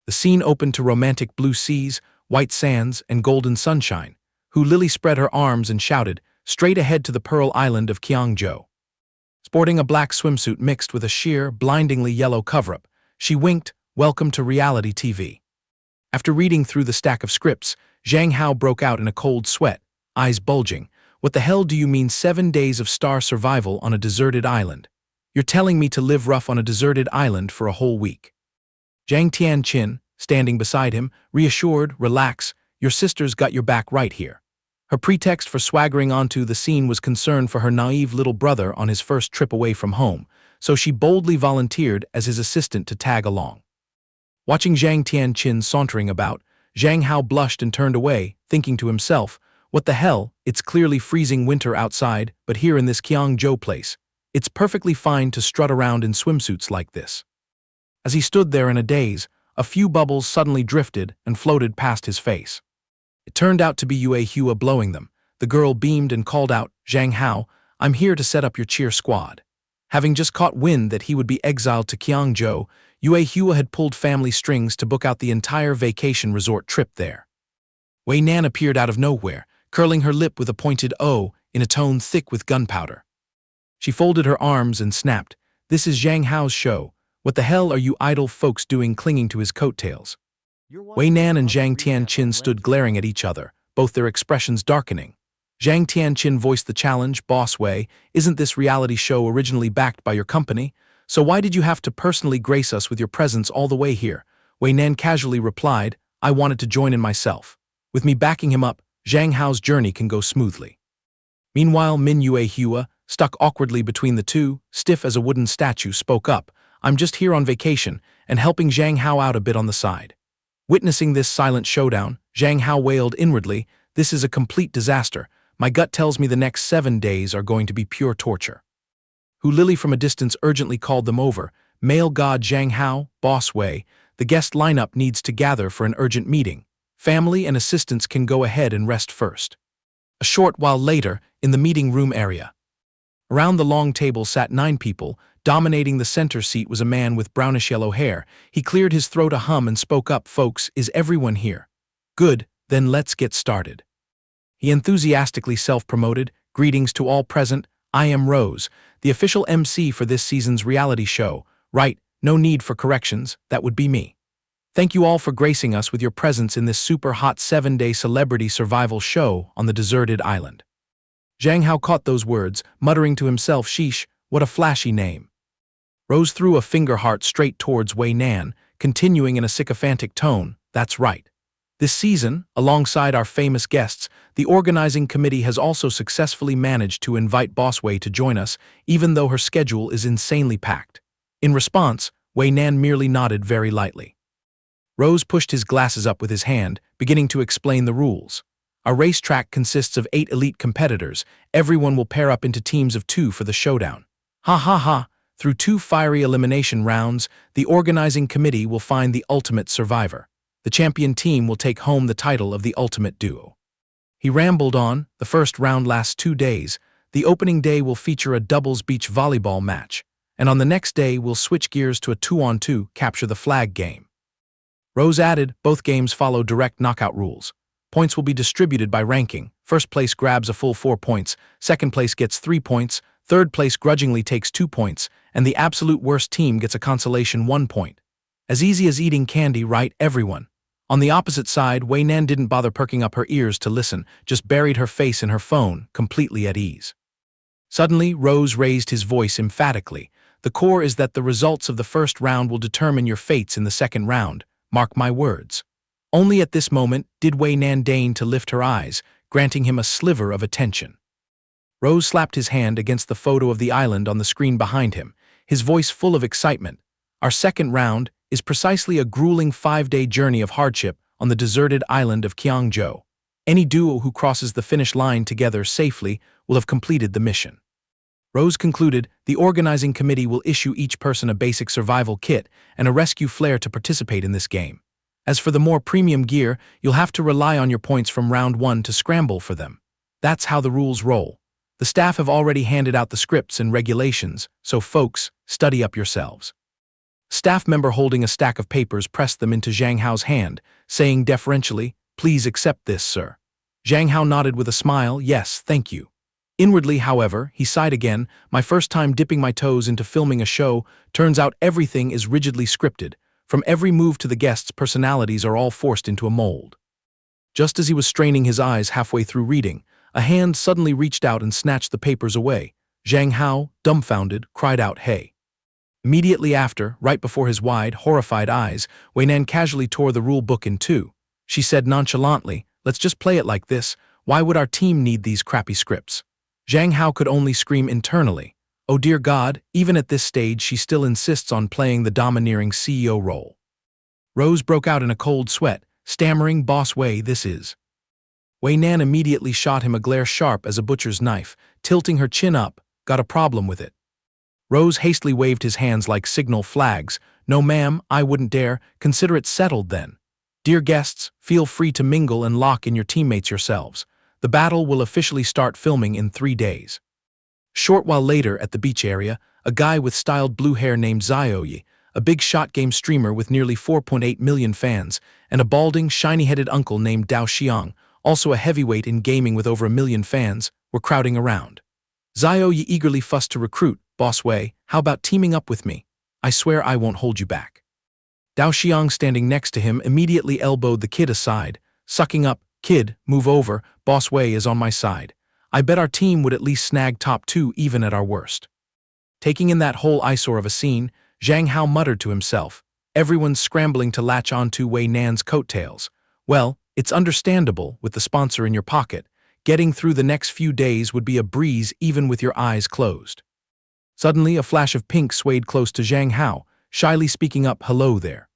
The scene opened to romantic blue seas, white sands, and golden sunshine. Lily spread her arms and shouted, straight ahead to the Pearl Island of Kiangzhou. Sporting a black swimsuit mixed with a sheer, blindingly yellow cover-up, she winked, "Welcome to reality TV." After reading through the stack of scripts, Zhang Hao broke out in a cold sweat, eyes bulging. "What the hell do you mean 7 days of star survival on a deserted island? You're telling me to live rough on a deserted island for a whole week?" Zhang Tianqin, standing beside him, reassured, "Relax, your sister's got your back right here." Her pretext for swaggering onto the scene was concern for her naive little brother on his first trip away from home, so she boldly volunteered as his assistant to tag along. Watching Zhang Tianqin sauntering about, Zhang Hao blushed and turned away, thinking to himself, "What the hell, it's clearly freezing winter outside, but here in this Kiangzhou place, it's perfectly fine to strut around in swimsuits like this." As he stood there in a daze, a few bubbles suddenly drifted and floated past his face. It turned out to be Yue Hua blowing them. The girl beamed and called out, "Zhang Hao, I'm here to set up your cheer squad." Having just caught wind that he would be exiled to Kiangzhou, Yue Hua had pulled family strings to book out the entire vacation resort trip there. Wei Nan appeared out of nowhere, curling her lip with a pointed O in a tone thick with gunpowder. She folded her arms and snapped, "This is Zhang Hao's show. What the hell are you idle folks doing clinging to his coattails?" Wei Nan and Zhang Tianqin stood glaring at each other, both their expressions darkening. Zhang Tianqin voiced the challenge, "Boss Wei, isn't this reality show originally backed by your company? So why did you have to personally grace us with your presence all the way here?" Wei Nan casually replied, "I wanted to join in myself. With me backing him up, Zhang Hao's journey can go smoothly." Meanwhile, Min Yue Hua, stuck awkwardly between the two, stiff as a wooden statue, spoke up, "I'm just here on vacation and helping Zhang Hao out a bit on the side." Witnessing this silent showdown, Zhang Hao wailed inwardly, "This is a complete disaster. My gut tells me the next 7 days are going to be pure torture." Lily from a distance urgently called them over, "Male god Zhang Hao, Boss Wei, the guest lineup needs to gather for an urgent meeting. Family and assistants can go ahead and rest first." A short while later, in the meeting room area. Around the long table sat 9 people. Dominating the center seat was a man with brownish-yellow hair. He cleared his throat a hum and spoke up, "Folks, is everyone here? Good, then let's get started." He enthusiastically self-promoted, "Greetings to all present, I am Rose, the official MC for this season's reality show. Right, no need for corrections, that would be me. Thank you all for gracing us with your presence in this super hot 7-day celebrity survival show on the deserted island." Zhang Hao caught those words, muttering to himself, "Sheesh, what a flashy name." Rose threw a finger heart straight towards Wei Nan, continuing in a sycophantic tone, "That's right. This season, alongside our famous guests, the organizing committee has also successfully managed to invite Boss Wei to join us, even though her schedule is insanely packed." In response, Wei Nan merely nodded very lightly. Rose pushed his glasses up with his hand, beginning to explain the rules. Our racetrack consists of 8 elite competitors. Everyone will pair up into teams of 2 for the showdown. Ha ha ha! Through 2 fiery elimination rounds, the organizing committee will find the ultimate survivor. The champion team will take home the title of the ultimate duo. He rambled on. The first round lasts 2 days. The opening day will feature a doubles beach volleyball match, and on the next day we'll switch gears to a 2-on-2 capture the flag game. Rose added, both games follow direct knockout rules. Points will be distributed by ranking. First place grabs a full 4 points, second place gets 3 points, third place grudgingly takes 2 points, and the absolute worst team gets a consolation 1 point. As easy as eating candy, right, everyone? On the opposite side, Wei Nan didn't bother perking up her ears to listen, just buried her face in her phone, completely at ease. Suddenly, Rose raised his voice emphatically. The core is that the results of the first round will determine your fates in the second round. Mark my words. Only at this moment did Wei Nan deign to lift her eyes, granting him a sliver of attention. Rose slapped his hand against the photo of the island on the screen behind him, his voice full of excitement. Our second round is precisely a grueling 5-day journey of hardship on the deserted island of Qiangzhou. Any duo who crosses the finish line together safely will have completed the mission. Rose concluded, the organizing committee will issue each person a basic survival kit and a rescue flare to participate in this game. As for the more premium gear, you'll have to rely on your points from round 1 to scramble for them. That's how the rules roll. The staff have already handed out the scripts and regulations, so folks, study up yourselves. Staff member holding a stack of papers pressed them into Zhang Hao's hand, saying deferentially, please accept this, sir. Zhang Hao nodded with a smile, yes, thank you. Inwardly, however, he sighed again, my first time dipping my toes into filming a show, turns out everything is rigidly scripted. From every move to the guests' personalities are all forced into a mold. Just as he was straining his eyes halfway through reading, a hand suddenly reached out and snatched the papers away. Zhang Hao, dumbfounded, cried out, hey. Immediately after, right before his wide, horrified eyes, Wei Nan casually tore the rule book in two. She said nonchalantly, let's just play it like this, why would our team need these crappy scripts? Zhang Hao could only scream internally. Oh dear God, even at this stage she still insists on playing the domineering CEO role. Rose broke out in a cold sweat, stammering, boss Wei, this is. Wei Nan immediately shot him a glare sharp as a butcher's knife, tilting her chin up, got a problem with it. Rose hastily waved his hands like signal flags. No ma'am, I wouldn't dare, consider it settled then. Dear guests, feel free to mingle and lock in your teammates yourselves. The battle will officially start filming in 3 days. Short while later at the beach area, a guy with styled blue hair named Zhao, a big shot game streamer with nearly 4.8 million fans, and a balding, shiny-headed uncle named Dao Xiang, also a heavyweight in gaming with over 1 million fans, were crowding around. Zhao eagerly fussed to recruit, boss Wei, how about teaming up with me? I swear I won't hold you back. Dao Xiang standing next to him immediately elbowed the kid aside, sucking up, kid, move over, boss Wei is on my side. I bet our team would at least snag top 2 even at our worst. Taking in that whole eyesore of a scene, Zhang Hao muttered to himself, everyone's scrambling to latch onto Wei Nan's coattails. Well, it's understandable with the sponsor in your pocket. Getting through the next few days would be a breeze even with your eyes closed. Suddenly, a flash of pink swayed close to Zhang Hao, shyly speaking up, hello there.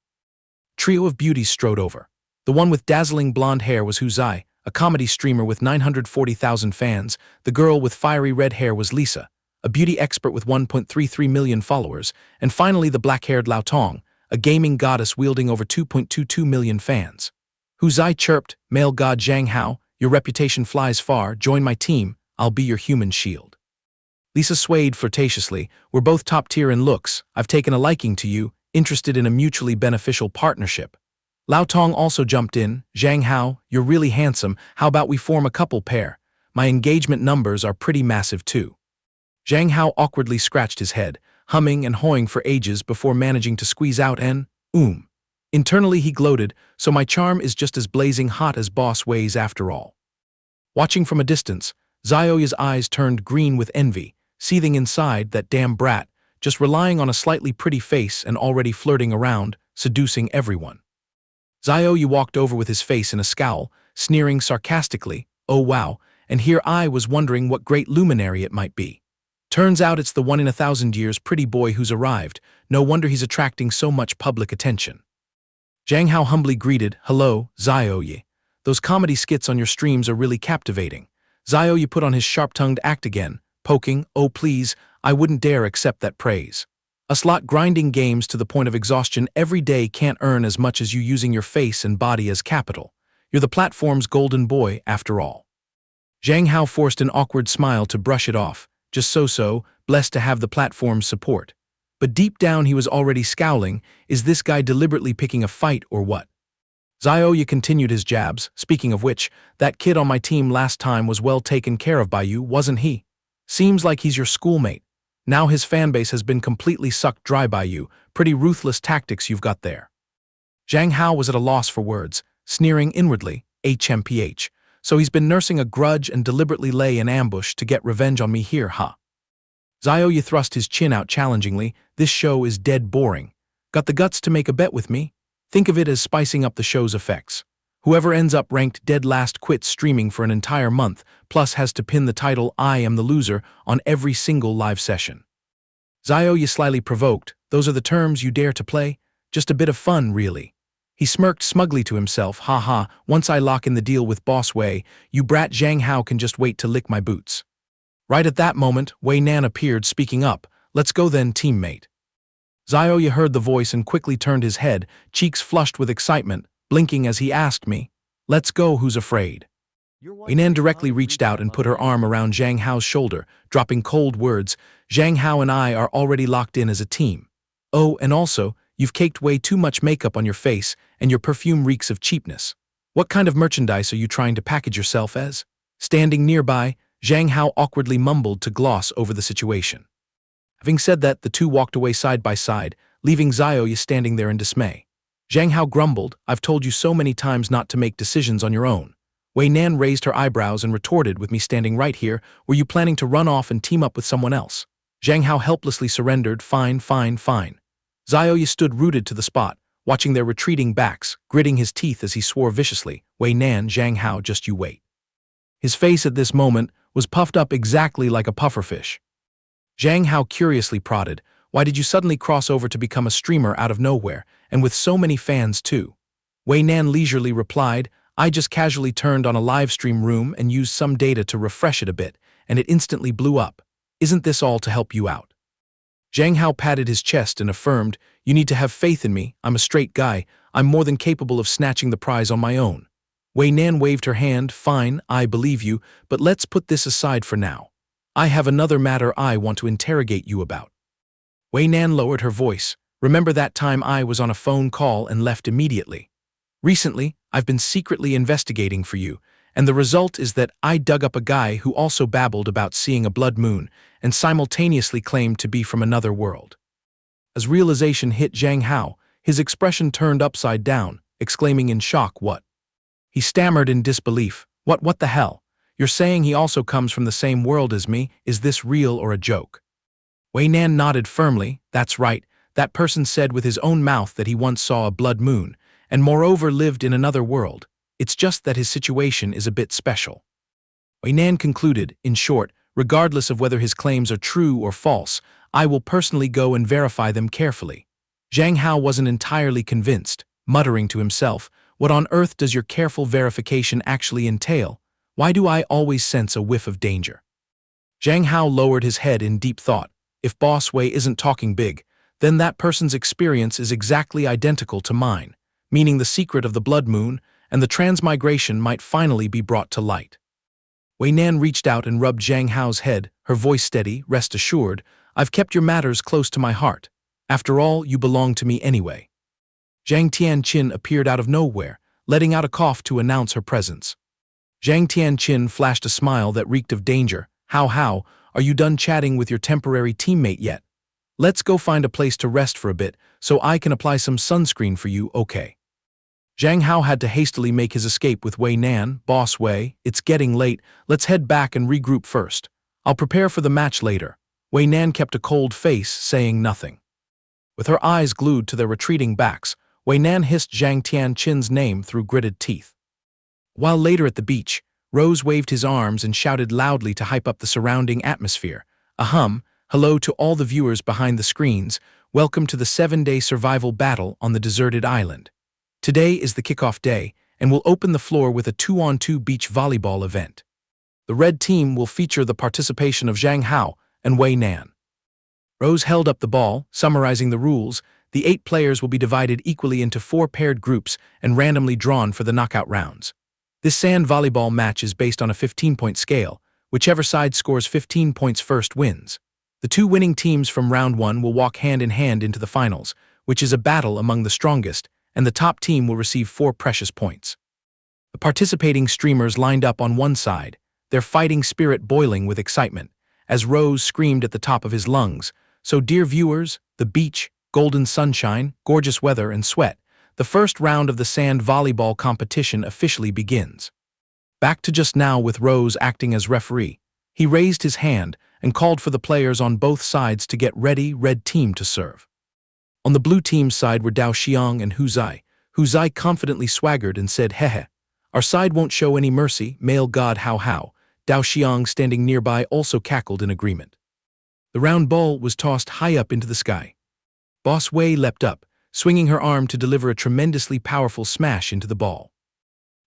Trio of beauties strode over. The one with dazzling blonde hair was Hu Zai, a comedy streamer with 940,000 fans. The girl with fiery red hair was Lisa, a beauty expert with 1.33 million followers. And finally the black-haired Lao Tong, a gaming goddess wielding over 2.22 million fans. Hu Zai chirped, male god Zhang Hao, your reputation flies far, join my team, I'll be your human shield. Lisa swayed flirtatiously, we're both top tier in looks, I've taken a liking to you, interested in a mutually beneficial partnership. Lao Tong also jumped in, Zhang Hao, you're really handsome, how about we form a couple pair? My engagement numbers are pretty massive too. Zhang Hao awkwardly scratched his head, humming and hawing for ages before managing to squeeze out an Internally he gloated, so my charm is just as blazing hot as boss Wei's after all. Watching from a distance, Zhao's eyes turned green with envy, seething inside, that damn brat, just relying on a slightly pretty face and already flirting around, seducing everyone. Zhao walked over with his face in a scowl, sneering sarcastically, oh wow, and here I was wondering what great luminary it might be. Turns out it's the 1 in 1,000 years pretty boy who's arrived, no wonder he's attracting so much public attention. Zhang Hao humbly greeted, hello, Zhao. Those comedy skits on your streams are really captivating. Zhao put on his sharp-tongued act again, poking, oh please, I wouldn't dare accept that praise. Us lot grinding games to the point of exhaustion every day can't earn as much as you using your face and body as capital. You're the platform's golden boy, after all. Zhang Hao forced an awkward smile to brush it off, just so, blessed to have the platform's support. but deep down he was already scowling. Is this guy deliberately picking a fight or what? Zhao continued his jabs. Speaking of which, that kid on my team last time was well taken care of by you, wasn't he? Seems like he's your schoolmate. Now his fanbase has been completely sucked dry by you. Pretty ruthless tactics you've got there. Zhang Hao was at a loss for words, sneering inwardly, HMPH. So he's been nursing a grudge and deliberately lay in ambush to get revenge on me here, huh? Zhao thrust his chin out challengingly. This show is dead boring. Got the guts to make a bet with me? Think of it as spicing up the show's effects. Whoever ends up ranked dead last quits streaming for an entire month, plus has to pin the title I am the loser on every single live session. Zhao slyly provoked. Those are the terms you dare to play? Just a bit of fun, really. He smirked smugly to himself. Ha, once I lock in the deal with Boss Wei, you brat Zhang Hao can just wait to lick my boots. Right at that moment, Wei Nan appeared, speaking up. Let's go then, teammate. Zhao heard the voice and quickly turned his head, cheeks flushed with excitement, blinking as he asked me, let's go, who's afraid? Wei Nan directly reached out and put her arm around Zhang Hao's shoulder, dropping cold words. Zhang Hao and I are already locked in as a team. Oh, and also, you've caked way too much makeup on your face, and your perfume reeks of cheapness. What kind of merchandise are you trying to package yourself as? Standing nearby, Zhang Hao awkwardly mumbled to gloss over the situation. Having said that, the two walked away side by side, leaving Zhao standing there in dismay. Zhang Hao grumbled, I've told you so many times not to make decisions on your own. Wei Nan raised her eyebrows and retorted, with me standing right here, were you planning to run off and team up with someone else? Zhang Hao helplessly surrendered, fine. Zhao stood rooted to the spot, watching their retreating backs, gritting his teeth as he swore viciously, Wei Nan, Zhang Hao, just you wait. His face at this moment was puffed up exactly like a pufferfish. Zhang Hao curiously prodded, why did you suddenly cross over to become a streamer out of nowhere, and with so many fans too? Wei Nan leisurely replied, I just casually turned on a live stream room and used some data to refresh it a bit, and it instantly blew up. Isn't this all to help you out? Zhang Hao patted his chest and affirmed, you need to have faith in me, I'm a straight guy, I'm more than capable of snatching the prize on my own. Wei Nan waved her hand, fine, I believe you, but let's put this aside for now. I have another matter I want to interrogate you about. Wei Nan lowered her voice. Remember that time I was on a phone call and left immediately? Recently, I've been secretly investigating for you, and the result is that I dug up a guy who also babbled about seeing a blood moon and simultaneously claimed to be from another world. As realization hit Zhang Hao, his expression turned upside down, exclaiming in shock, what? He stammered in disbelief. What the hell? You're saying he also comes from the same world as me? Is this real or a joke? Wei Nan nodded firmly. That's right. That person said with his own mouth that he once saw a blood moon, and moreover lived in another world. It's just that his situation is a bit special. Wei Nan concluded, in short, regardless of whether his claims are true or false, I will personally go and verify them carefully. Zhang Hao wasn't entirely convinced, muttering to himself, what on earth does your careful verification actually entail? Why do I always sense a whiff of danger? Zhang Hao lowered his head in deep thought. If Boss Wei isn't talking big, then that person's experience is exactly identical to mine, meaning the secret of the blood moon and the transmigration might finally be brought to light. Wei Nan reached out and rubbed Zhang Hao's head, her voice steady, rest assured, I've kept your matters close to my heart. After all, you belong to me anyway. Zhang Tianqin appeared out of nowhere, letting out a cough to announce her presence. Zhang Tianqin flashed a smile that reeked of danger. How, are you done chatting with your temporary teammate yet? Let's go find a place to rest for a bit, so I can apply some sunscreen for you, okay? Zhang Hao had to hastily make his escape with Wei Nan. Boss Wei, it's getting late, let's head back and regroup first. I'll prepare for the match later. Wei Nan kept a cold face, saying nothing. With her eyes glued to their retreating backs, Wei Nan hissed Zhang Tianqin's name through gritted teeth. While later at the beach, Rose waved his arms and shouted loudly to hype up the surrounding atmosphere. Hello to all the viewers behind the screens, welcome to the 7-day survival battle on the deserted island. Today is the kickoff day, and we'll open the floor with a 2-on-2 beach volleyball event. The red team will feature the participation of Zhang Hao and Wei Nan. Rose held up the ball, summarizing the rules. The 8 players will be divided equally into 4 paired groups and randomly drawn for the knockout rounds. This sand volleyball match is based on a 15-point scale. Whichever side scores 15 points first wins. The two winning teams from round 1 will walk hand in hand into the finals, which is a battle among the strongest, and the top team will receive 4 precious points. The participating streamers lined up on one side, their fighting spirit boiling with excitement, as Rose screamed at the top of his lungs, "So dear viewers, the beach, golden sunshine, gorgeous weather, and sweat, the first round of the sand volleyball competition officially begins." Back to just now with Rose acting as referee. He raised his hand and called for the players on both sides to get ready, red team to serve. On the blue team's side were Dao Xiang and Hu Zai. Hu Zai confidently swaggered and said, "Hehe. Our side won't show any mercy, male god Hao Hao." Dao Xiang, standing nearby, also cackled in agreement. The round ball was tossed high up into the sky. Boss Wei leapt up, swinging her arm to deliver a tremendously powerful smash into the ball.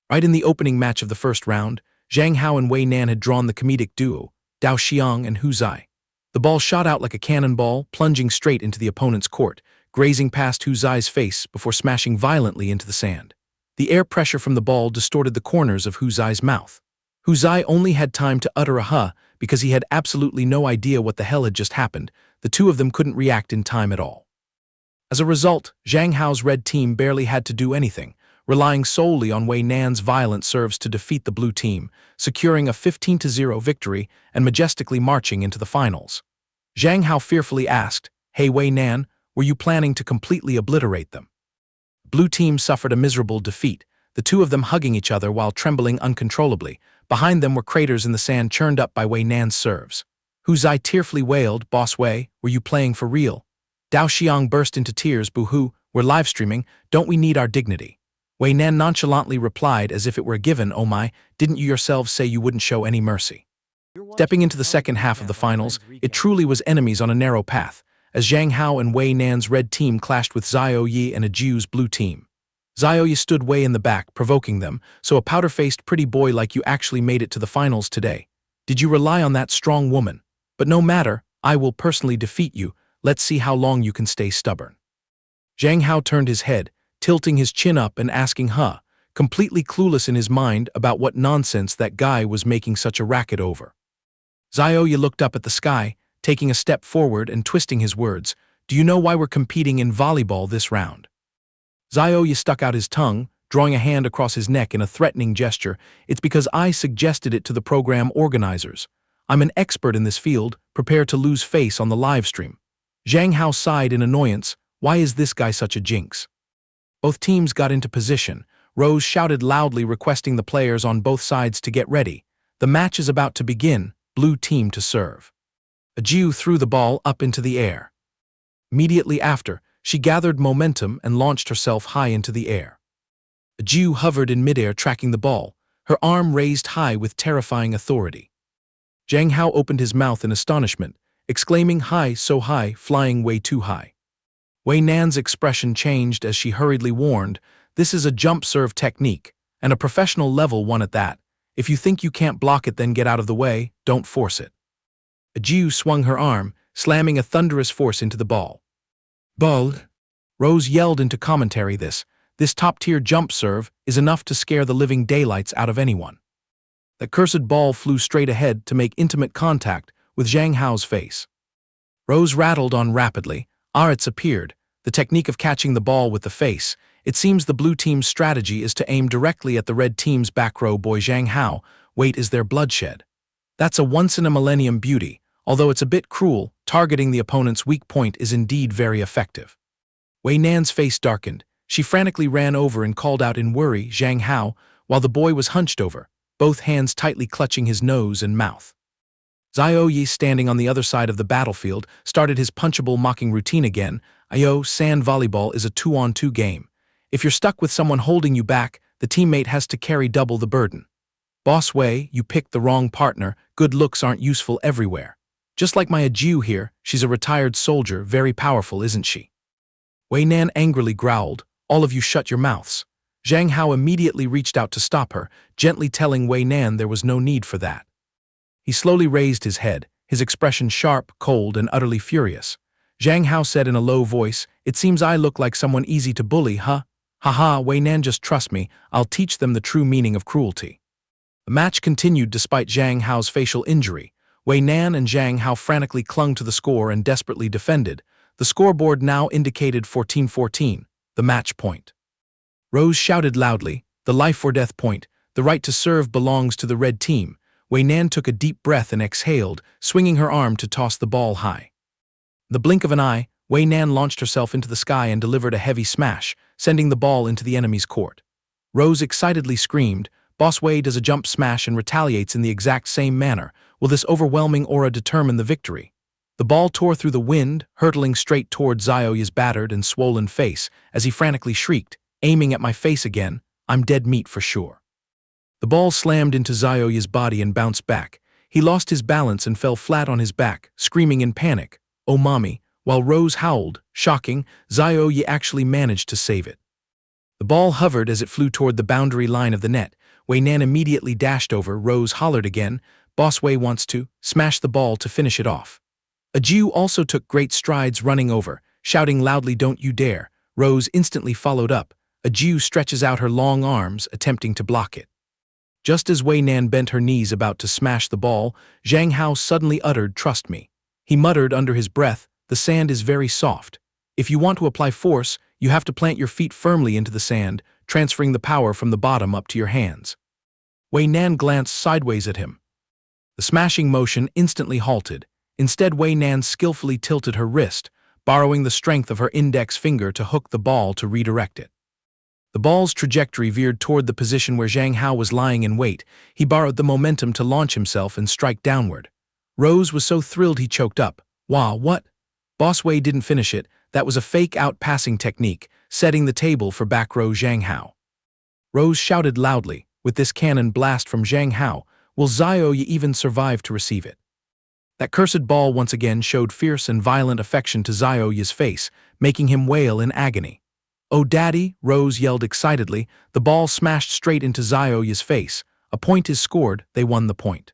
Right in the opening match of the first round, Zhang Hao and Wei Nan had drawn the comedic duo, Dao Xiang and Hu Zai. The ball shot out like a cannonball, plunging straight into the opponent's court, grazing past Hu Zai's face before smashing violently into the sand. The air pressure from the ball distorted the corners of Hu Zai's mouth. Hu Zai only had time to utter a huh because he had absolutely no idea what the hell had just happened. The two of them couldn't react in time at all. As a result, Zhang Hao's red team barely had to do anything, relying solely on Wei Nan's violent serves to defeat the blue team, securing a 15-0 victory and majestically marching into the finals. Zhang Hao fearfully asked, "Hey Wei Nan, were you planning to completely obliterate them?" Blue team suffered a miserable defeat, the two of them hugging each other while trembling uncontrollably. Behind them were craters in the sand churned up by Wei Nan's serves. Hu Zai tearfully wailed, "Boss Wei, were you playing for real?" Dao Xiang burst into tears, "Boo-hoo, we're live streaming, don't we need our dignity?" Wei Nan nonchalantly replied as if it were a given, "Oh my, didn't you yourselves say you wouldn't show any mercy?" Stepping into the second half of the finals, it truly was enemies on a narrow path, as Zhang Hao and Wei Nan's red team clashed with Xiao Yi and Ajiu's blue team. Xiao Yi stood way in the back, provoking them, "So a powder-faced pretty boy like you actually made it to the finals today. Did you rely on that strong woman? But no matter, I will personally defeat you. Let's see how long you can stay stubborn." Zhang Hao turned his head, tilting his chin up and asking "Huh," completely clueless in his mind about what nonsense that guy was making such a racket over. Xiao Yi looked up at the sky, taking a step forward and twisting his words, "Do you know why we're competing in volleyball this round?" Xiao Yi stuck out his tongue, drawing a hand across his neck in a threatening gesture. "It's because I suggested it to the program organizers. I'm an expert in this field, prepare to lose face on the live stream." Zhang Hao sighed in annoyance, "Why is this guy such a jinx?" Both teams got into position. Rose shouted loudly, requesting the players on both sides to get ready. "The match is about to begin, blue team to serve." Ajiu threw the ball up into the air. Immediately after, she gathered momentum and launched herself high into the air. Ajiu hovered in midair tracking the ball, her arm raised high with terrifying authority. Zhang Hao opened his mouth in astonishment, exclaiming, "High, so high, flying way too high." Wei Nan's expression changed as she hurriedly warned, "This is a jump serve technique, and a professional level one at that. If you think you can't block it, then get out of the way, don't force it." Ajiu swung her arm, slamming a thunderous force into the ball. "Ball!" Rose yelled into commentary, this top-tier jump serve is enough to scare the living daylights out of anyone." The cursed ball flew straight ahead to make intimate contact with Zhang Hao's face. Rose rattled on rapidly. It's appeared, the technique of catching the ball with the face. It seems the blue team's strategy is to aim directly at the red team's back row boy Zhang Hao. Wait, is there bloodshed? That's a once-in-a-millennium beauty, although it's a bit cruel. Targeting the opponent's weak point is indeed very effective. Wei Nan's face darkened. She frantically ran over and called out in worry, "Zhang Hao," while the boy was hunched over, both hands tightly clutching his nose and mouth. Xiao Yi, standing on the other side of the battlefield, started his punchable mocking routine again. "Ayo, sand volleyball is a 2-on-2 game. If you're stuck with someone holding you back, the teammate has to carry double the burden. Boss Wei, you picked the wrong partner. Good looks aren't useful everywhere. Just like my Ajiu here, she's a retired soldier, very powerful, isn't she?" Wei Nan angrily growled, "All of you shut your mouths." Zhang Hao immediately reached out to stop her, gently telling Wei Nan there was no need for that. He slowly raised his head, his expression sharp, cold, and utterly furious. Zhang Hao said in a low voice, "It seems I look like someone easy to bully, huh? Haha, Wei Nan, just trust me, I'll teach them the true meaning of cruelty." The match continued despite Zhang Hao's facial injury. Wei Nan and Zhang Hao frantically clung to the score and desperately defended. The scoreboard now indicated 14-14, the match point. Rose shouted loudly, "The life or death point, the right to serve belongs to the red team." Wei Nan took a deep breath and exhaled, swinging her arm to toss the ball high. The blink of an eye, Wei Nan launched herself into the sky and delivered a heavy smash, sending the ball into the enemy's court. Rose excitedly screamed, "Boss Wei does a jump smash and retaliates in the exact same manner. Will this overwhelming aura determine the victory?" The ball tore through the wind, hurtling straight toward Zhao's battered and swollen face as he frantically shrieked, "Aiming at my face again, I'm dead meat for sure." The ball slammed into Zhao's body and bounced back. He lost his balance and fell flat on his back, screaming in panic, "Oh mommy," while Rose howled, shocking, Zhao actually managed to save it. The ball hovered as it flew toward the boundary line of the net. Wei Nan immediately dashed over. Rose hollered again, "Boss Wei wants to smash the ball to finish it off." A Jew also took great strides running over, shouting loudly, "Don't you dare." Rose instantly followed up. A Jew stretches out her long arms, attempting to block it. Just as Wei Nan bent her knees about to smash the ball, Zhang Hao suddenly uttered, "Trust me." He muttered under his breath, "The sand is very soft. If you want to apply force, you have to plant your feet firmly into the sand, transferring the power from the bottom up to your hands." Wei Nan glanced sideways at him. The smashing motion instantly halted. Instead, Wei Nan skillfully tilted her wrist, borrowing the strength of her index finger to hook the ball to redirect it. The ball's trajectory veered toward the position where Zhang Hao was lying in wait. He borrowed the momentum to launch himself and strike downward. Rose was so thrilled he choked up. "Wow, what?" Boss Wei didn't finish it. That was a fake-out passing technique, setting the table for back row Zhang Hao. Rose shouted loudly, "With this cannon blast from Zhang Hao, will Zhao even survive to receive it?" That cursed ball once again showed fierce and violent affection to Zhao's face, making him wail in agony. "Oh, Daddy," Rose yelled excitedly. The ball smashed straight into Zhao's face. "A point is scored, they won the point."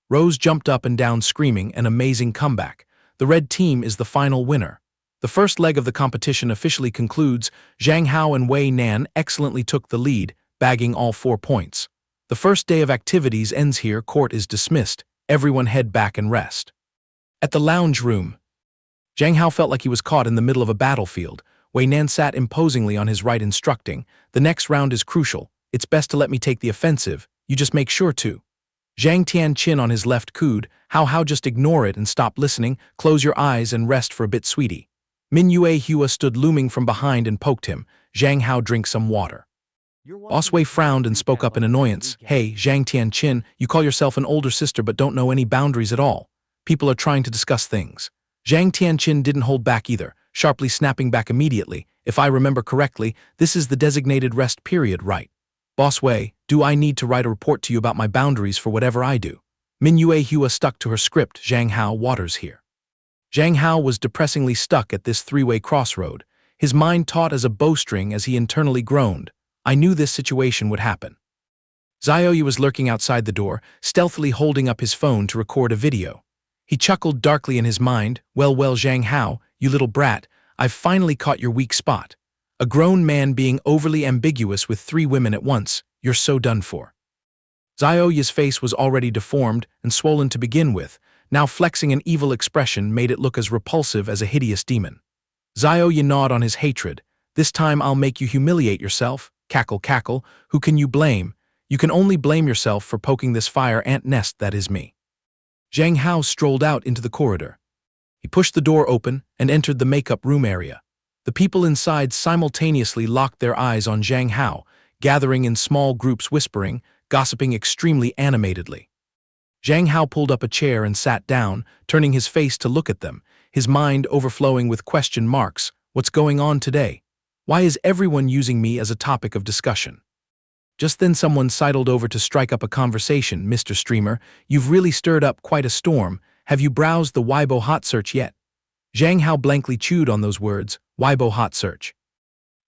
Rose jumped up and down screaming, "An amazing comeback. The red team is the final winner." The first leg of the competition officially concludes. Zhang Hao and Wei Nan excellently took the lead, bagging all 4 points. The first day of activities ends here. Court is dismissed. Everyone head back and rest. At the lounge room, Zhang Hao felt like he was caught in the middle of a battlefield. Wei Nan sat imposingly on his right instructing, "The next round is crucial. It's best to let me take the offensive. You just make sure to." Zhang Tianqin on his left cooed, How just ignore it and stop listening. Close your eyes and rest for a bit, sweetie." Min Yue Hua stood looming from behind and poked him. "Zhang Hao, drink some water." Boss Wei frowned and spoke up in annoyance, "Hey, Zhang Tianqin, you call yourself an older sister but don't know any boundaries at all. People are trying to discuss things." Zhang Tianqin didn't hold back either, sharply snapping back immediately. "If I remember correctly, this is the designated rest period, right? Boss Wei, do I need to write a report to you about my boundaries for whatever I do?" Min Yue Hua stuck to her script. "Zhang Hao, water's here." Zhang Hao was depressingly stuck at this three-way crossroad, his mind taut as a bowstring as he internally groaned. "I knew this situation would happen." Zhao was lurking outside the door, stealthily holding up his phone to record a video. He chuckled darkly in his mind, Well, Zhang Hao, you little brat, I've finally caught your weak spot. A grown man being overly ambiguous with 3 women at once, you're so done for." Zhao's face was already deformed and swollen to begin with. Now flexing an evil expression made it look as repulsive as a hideous demon. Zhao gnawed on his hatred. "This time I'll make you humiliate yourself. Cackle, cackle. Who can you blame? You can only blame yourself for poking this fire ant nest that is me." Zhang Hao strolled out into the corridor. He pushed the door open and entered the makeup room area. The people inside simultaneously locked their eyes on Zhang Hao, gathering in small groups whispering, gossiping extremely animatedly. Zhang Hao pulled up a chair and sat down, turning his face to look at them, his mind overflowing with question marks. What's going on today? Why is everyone using me as a topic of discussion? Just then someone sidled over to strike up a conversation. "Mr. Streamer, you've really stirred up quite a storm. Have you browsed the Weibo hot search yet?" Zhang Hao blankly chewed on those words, Weibo hot search.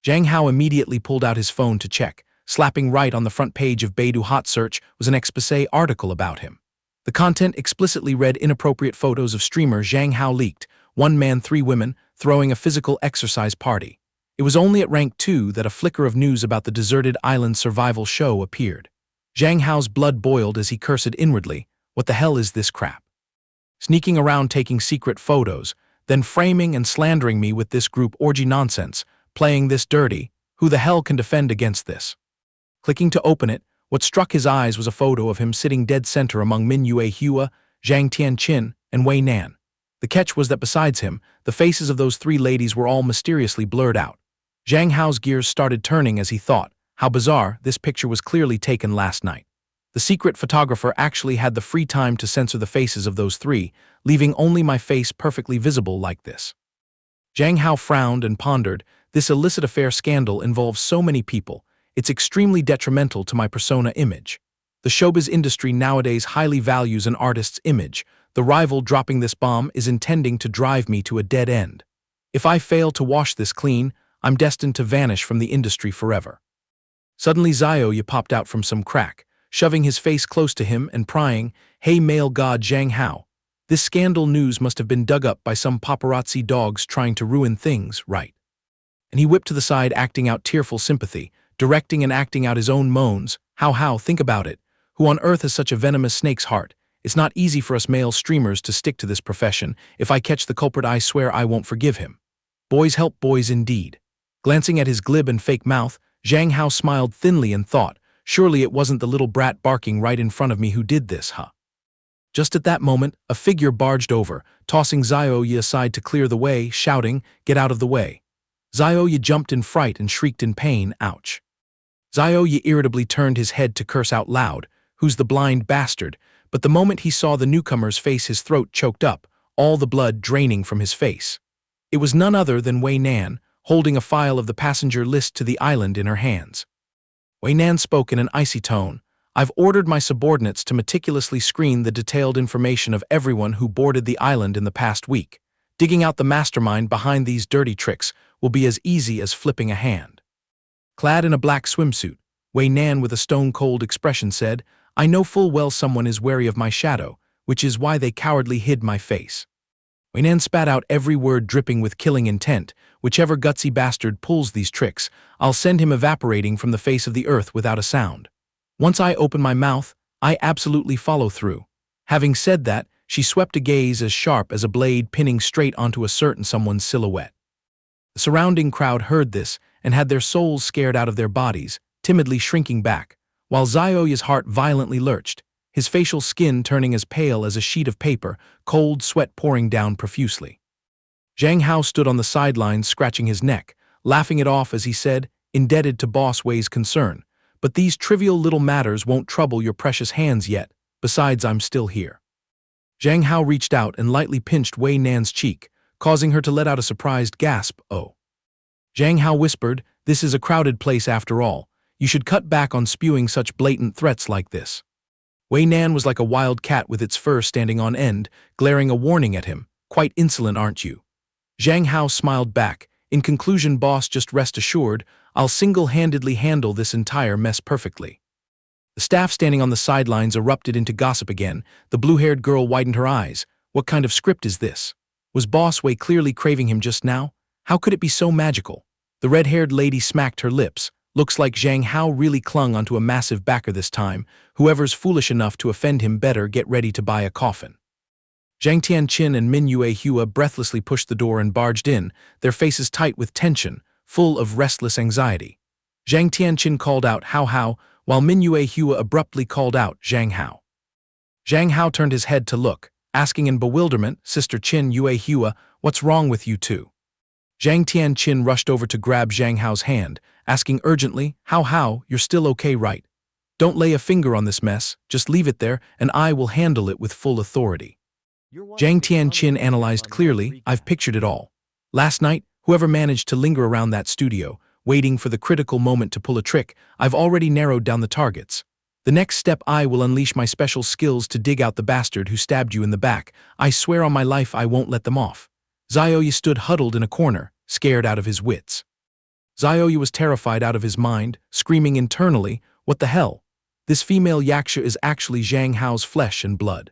Zhang Hao immediately pulled out his phone to check. Slapping right on the front page of Baidu hot search was an exposé article about him. The content explicitly read inappropriate photos of streamer Zhang Hao leaked, 1 man 3 women, throwing a physical exercise party. It was only at rank 2 that a flicker of news about the deserted island survival show appeared. Zhang Hao's blood boiled as he cursed inwardly, "What the hell is this crap?" sneaking around taking secret photos, then framing and slandering me with this group orgy nonsense, playing this dirty. Who the hell can defend against this? Clicking to open it, what struck his eyes was a photo of him sitting dead center among Min Yue Hua, Zhang Tianqin, and Wei Nan. The catch was that besides him, the faces of those three ladies were all mysteriously blurred out. Zhang Hao's gears started turning as he thought, how bizarre, this picture was clearly taken last night. The secret photographer actually had the free time to censor the faces of those three, leaving only my face perfectly visible like this. Zhang Hao frowned and pondered, this illicit affair scandal involves so many people, it's extremely detrimental to my persona image. The showbiz industry nowadays highly values an artist's image. The rival dropping this bomb is intending to drive me to a dead end. If I fail to wash this clean, I'm destined to vanish from the industry forever. Suddenly Zhao popped out from some crack, shoving his face close to him and prying, "Hey male god Zhang Hao. This scandal news must have been dug up by some paparazzi dogs trying to ruin things, right?" And he whipped to the side acting out tearful sympathy, directing and acting out his own moans. How, think about it. Who on earth has such a venomous snake's heart? It's not easy for us male streamers to stick to this profession. If I catch the culprit, I swear I won't forgive him. Boys help boys indeed. Glancing at his glib and fake mouth, Zhang Hao smiled thinly and thought, surely it wasn't the little brat barking right in front of me who did this, huh? Just at that moment, a figure barged over, tossing Zhao aside to clear the way, shouting, "Get out of the way." Zhao jumped in fright and shrieked in pain, ouch. Zhao irritably turned his head to curse out loud, "Who's the blind bastard?" But the moment he saw the newcomer's face, his throat choked up, all the blood draining from his face. It was none other than Wei Nan, holding a file of the passenger list to the island in her hands. Wei Nan spoke in an icy tone, "I've ordered my subordinates to meticulously screen the detailed information of everyone who boarded the island in the past week. Digging out the mastermind behind these dirty tricks will be as easy as flipping a hand." Clad in a black swimsuit, Wei Nan with a stone-cold expression said, "I know full well someone is wary of my shadow, which is why they cowardly hid my face." Wei Nan spat out every word dripping with killing intent. "Whichever gutsy bastard pulls these tricks, I'll send him evaporating from the face of the earth without a sound. Once I open my mouth, I absolutely follow through." Having said that, she swept a gaze as sharp as a blade pinning straight onto a certain someone's silhouette. The surrounding crowd heard this and had their souls scared out of their bodies, timidly shrinking back, while Zhao's heart violently lurched, his facial skin turning as pale as a sheet of paper, cold sweat pouring down profusely. Zhang Hao stood on the sidelines scratching his neck, laughing it off as he said, indebted to Boss Wei's concern, "But these trivial little matters won't trouble your precious hands yet, besides I'm still here." Zhang Hao reached out and lightly pinched Wei Nan's cheek, causing her to let out a surprised gasp, "Oh." Zhang Hao whispered, "This is a crowded place after all. You should cut back on spewing such blatant threats like this." Wei Nan was like a wild cat with its fur standing on end, glaring a warning at him, "Quite insolent, aren't you?" Zhang Hao smiled back, "In conclusion, boss, just rest assured, I'll single-handedly handle this entire mess perfectly." The staff standing on the sidelines erupted into gossip again. The blue-haired girl widened her eyes. What kind of script is this? Was Boss Wei clearly craving him just now? How could it be so magical? The red-haired lady smacked her lips. Looks like Zhang Hao really clung onto a massive backer this time. Whoever's foolish enough to offend him better get ready to buy a coffin. Zhang Tianqin and Min Yue Hua breathlessly pushed the door and barged in, their faces tight with tension, full of restless anxiety. Zhang Tianqin called out, "How," while Min Yue Hua abruptly called out, "Zhang Hao." Zhang Hao turned his head to look, asking in bewilderment, "Sister Qin Yue Hua, what's wrong with you two?" Zhang Tianqin rushed over to grab Zhang Hao's hand, asking urgently, How, you're still okay, right? Don't lay a finger on this mess, just leave it there, and I will handle it with full authority." Zhang Tianqin analyzed clearly, "I've pictured it all. Last night, whoever managed to linger around that studio, waiting for the critical moment to pull a trick, I've already narrowed down the targets. The next step, I will unleash my special skills to dig out the bastard who stabbed you in the back. I swear on my life I won't let them off." Zhao stood huddled in a corner, scared out of his wits. Zhao was terrified out of his mind, screaming internally, "What the hell? This female yaksha is actually Zhang Hao's flesh and blood."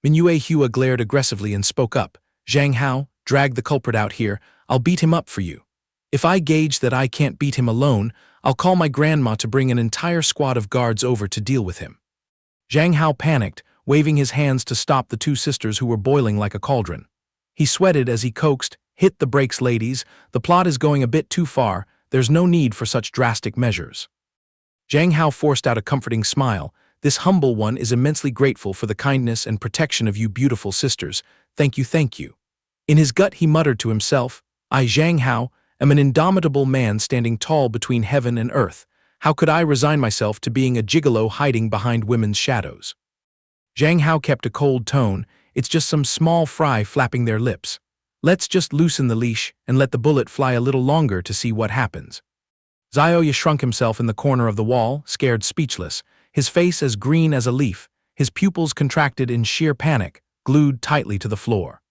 Min Yue Hua glared aggressively and spoke up, "Zhang Hao, drag the culprit out here, I'll beat him up for you. If I gauge that I can't beat him alone, I'll call my grandma to bring an entire squad of guards over to deal with him." Zhang Hao panicked, waving his hands to stop the two sisters who were boiling like a cauldron. He sweated as he coaxed, "Hit the brakes, ladies. The plot is going a bit too far. There's no need for such drastic measures." Zhang Hao forced out a comforting smile. "This humble one is immensely grateful for the kindness and protection of you beautiful sisters. Thank you, thank you." In his gut he muttered to himself, "I, Zhang Hao, am an indomitable man standing tall between heaven and earth. How could I resign myself to being a gigolo hiding behind women's shadows?" Zhang Hao kept a cold tone. "It's just some small fry flapping their lips. Let's just loosen the leash and let the bullet fly a little longer to see what happens." Zhao shrunk himself in the corner of the wall, scared speechless, his face as green as a leaf, his pupils contracted in sheer panic, glued tightly to the floor.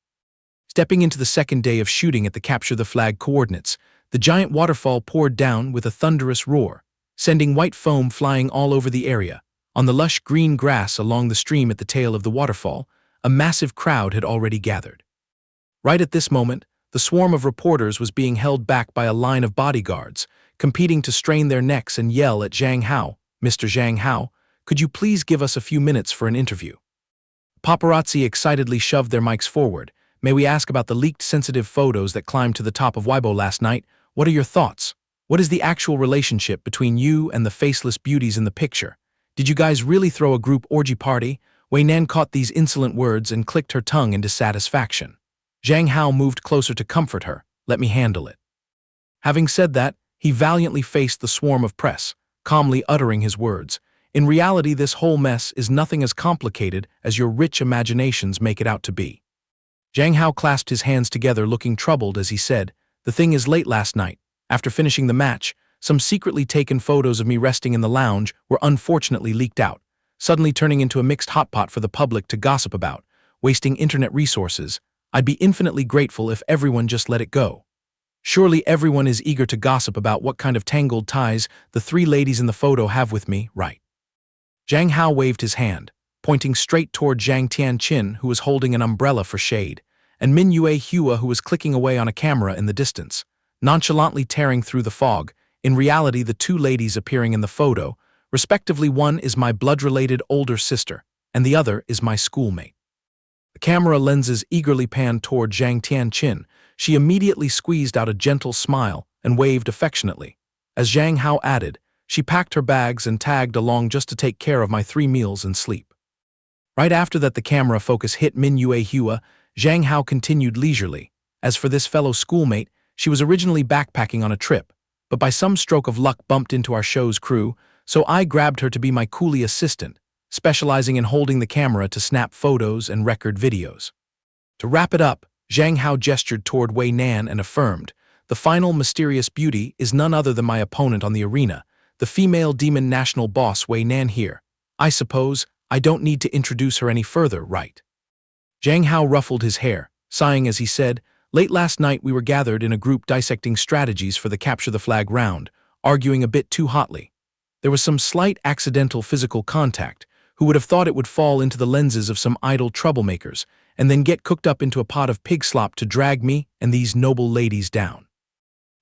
Stepping into the second day of shooting at the Capture the Flag coordinates, the giant waterfall poured down with a thunderous roar, sending white foam flying all over the area. On the lush green grass along the stream at the tail of the waterfall, a massive crowd had already gathered. Right at this moment, the swarm of reporters was being held back by a line of bodyguards, competing to strain their necks and yell at Zhang Hao, "Mr. Zhang Hao, could you please give us a few minutes for an interview?" Paparazzi excitedly shoved their mics forward. "May we ask about the leaked sensitive photos that climbed to the top of Weibo last night? What are your thoughts? What is the actual relationship between you and the faceless beauties in the picture? Did you guys really throw a group orgy party?" Wei Nan caught these insolent words and clicked her tongue in dissatisfaction. Zhang Hao moved closer to comfort her. "Let me handle it." Having said that, he valiantly faced the swarm of press, calmly uttering his words. "In reality, this whole mess is nothing as complicated as your rich imaginations make it out to be." Zhang Hao clasped his hands together, looking troubled as he said, "The thing is, late last night, after finishing the match, some secretly taken photos of me resting in the lounge were unfortunately leaked out, suddenly turning into a mixed hot pot for the public to gossip about, wasting internet resources. I'd be infinitely grateful if everyone just let it go. Surely everyone is eager to gossip about what kind of tangled ties the three ladies in the photo have with me, right?" Zhang Hao waved his hand, pointing straight toward Zhang Tianqin, who was holding an umbrella for shade, and Min Yue Hua, who was clicking away on a camera in the distance, nonchalantly tearing through the fog. In reality, the two ladies appearing in the photo, respectively, one is my blood-related older sister, and the other is my schoolmate. The camera lenses eagerly panned toward Zhang Tianqin. She immediately squeezed out a gentle smile and waved affectionately. As Zhang Hao added, she packed her bags and tagged along just to take care of my 3 meals and sleep. Right after that, the camera focus hit Min Yue Hua. Zhang Hao continued leisurely. As for this fellow schoolmate, she was originally backpacking on a trip, but by some stroke of luck bumped into our show's crew, so I grabbed her to be my coolie assistant, specializing in holding the camera to snap photos and record videos. To wrap it up, Zhang Hao gestured toward Wei Nan and affirmed, "The final mysterious beauty is none other than my opponent on the arena, the female demon national boss Wei Nan here. I suppose I don't need to introduce her any further, right?" Zhang Hao ruffled his hair, sighing as he said, "Late last night we were gathered in a group dissecting strategies for the Capture the Flag round, arguing a bit too hotly. There was some slight accidental physical contact. Who would have thought it would fall into the lenses of some idle troublemakers, and then get cooked up into a pot of pig slop to drag me and these noble ladies down?"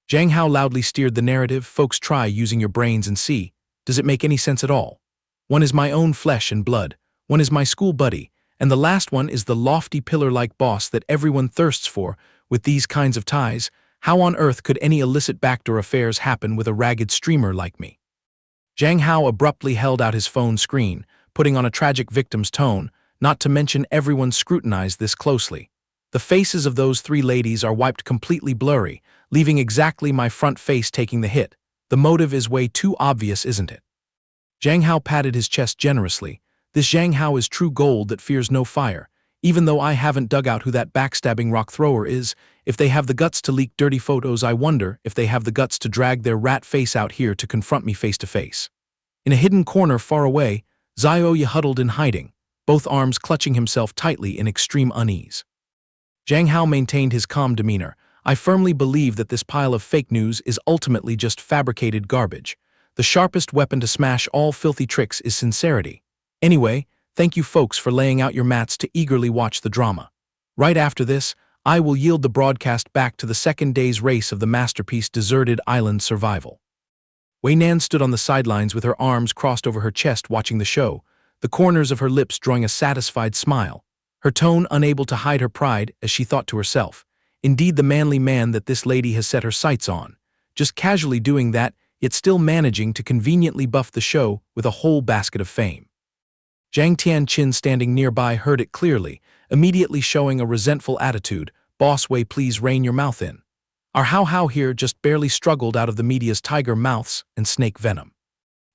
Zhang Hao loudly steered the narrative. "Folks, try using your brains and see. Does it make any sense at all? One is my own flesh and blood, one is my school buddy, and the last one is the lofty pillar-like boss that everyone thirsts for. With these kinds of ties, how on earth could any illicit backdoor affairs happen with a ragged streamer like me?" Zhang Hao abruptly held out his phone screen, putting on a tragic victim's tone. Not to mention, everyone scrutinized this closely. The faces of those 3 ladies are wiped completely blurry, leaving exactly my front face taking the hit. The motive is way too obvious, isn't it? Zhang Hao patted his chest generously. "This Zhang Hao is true gold that fears no fire. Even though I haven't dug out who that backstabbing rock thrower is, if they have the guts to leak dirty photos, I wonder if they have the guts to drag their rat face out here to confront me face to face." In a hidden corner far away, Zhao huddled in hiding, both arms clutching himself tightly in extreme unease. Zhang Hao maintained his calm demeanor. "I firmly believe that this pile of fake news is ultimately just fabricated garbage. The sharpest weapon to smash all filthy tricks is sincerity. Anyway, thank you folks for laying out your mats to eagerly watch the drama. Right after this, I will yield the broadcast back to the second day's race of the masterpiece Deserted Island Survival." Wei Nan stood on the sidelines with her arms crossed over her chest watching the show. the corners of her lips drawing a satisfied smile, her tone unable to hide her pride as she thought to herself, indeed the manly man that this lady has set her sights on, just casually doing that, yet still managing to conveniently buff the show with a whole basket of fame. Zhang Tianqin standing nearby heard it clearly, immediately showing a resentful attitude. Boss Wei, please rein your mouth in. Our Hao here just barely struggled out of the media's tiger mouths and snake venom.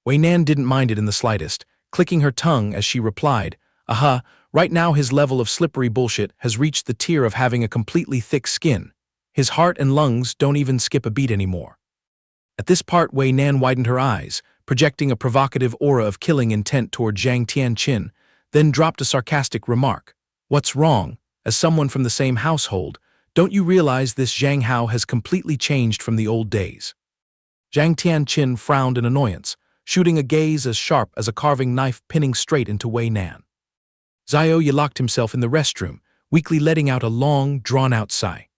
Wei Nan didn't mind it in the slightest, clicking her tongue as she replied, right now his level of slippery bullshit has reached the tier of having a completely thick skin. His heart and lungs don't even skip a beat anymore. At this part, Wei Nan widened her eyes, projecting a provocative aura of killing intent toward Zhang Tianqin, then dropped a sarcastic remark. What's wrong? As someone from the same household, don't you realize this Zhang Hao has completely changed from the old days? Zhang Tianqin frowned in annoyance, shooting a gaze as sharp as a carving knife pinning straight into Wei Nan. Zhao locked himself in the restroom, weakly letting out a long, drawn-out sigh.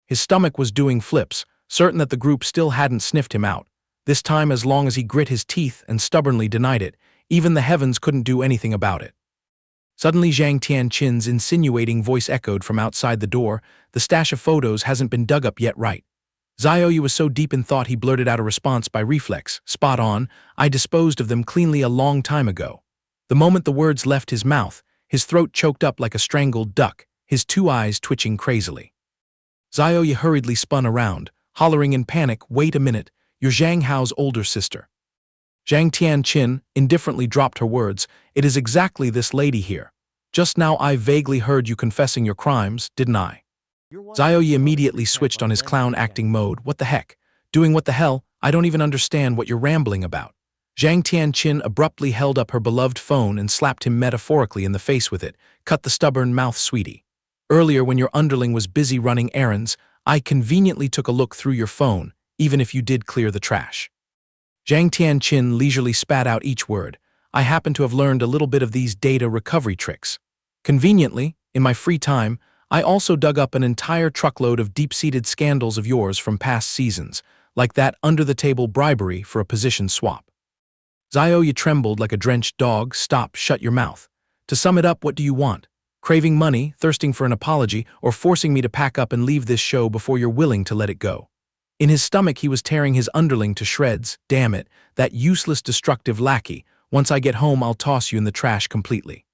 His stomach was doing flips, certain that the group still hadn't sniffed him out. This time, as long as he grit his teeth and stubbornly denied it, even the heavens couldn't do anything about it. Suddenly, Zhang Tianqin's insinuating voice echoed from outside the door. The stash of photos hasn't been dug up yet, right? Zhao was so deep in thought he blurted out a response by reflex. Spot on, I disposed of them cleanly a long time ago. The moment the words left his mouth, his throat choked up like a strangled duck, his two eyes twitching crazily. Zhao hurriedly spun around, hollering in panic, wait a minute, you're Zhang Hao's older sister. Zhang Tianqin indifferently dropped her words, it is exactly this lady here. Just now I vaguely heard you confessing your crimes, didn't I? Zhao immediately switched on his clown acting mode. What the heck? Doing what the hell? I don't even understand what you're rambling about. Zhang Tianqin abruptly held up her beloved phone and slapped him metaphorically in the face with it. Cut the stubborn mouth, sweetie. Earlier when your underling was busy running errands, I conveniently took a look through your phone, even if you did clear the trash. Zhang Tianqin leisurely spat out each word. I happen to have learned a little bit of these data recovery tricks. Conveniently, in my free time, I also dug up an entire truckload of deep-seated scandals of yours from past seasons, like that under-the-table bribery for a position swap. Zhao trembled like a drenched dog. Stop, shut your mouth. To sum it up, what do you want? Craving money, thirsting for an apology, or forcing me to pack up and leave this show before you're willing to let it go? In his stomach, he was tearing his underling to shreds. Damn it, that useless, destructive lackey. Once I get home, I'll toss you in the trash completely.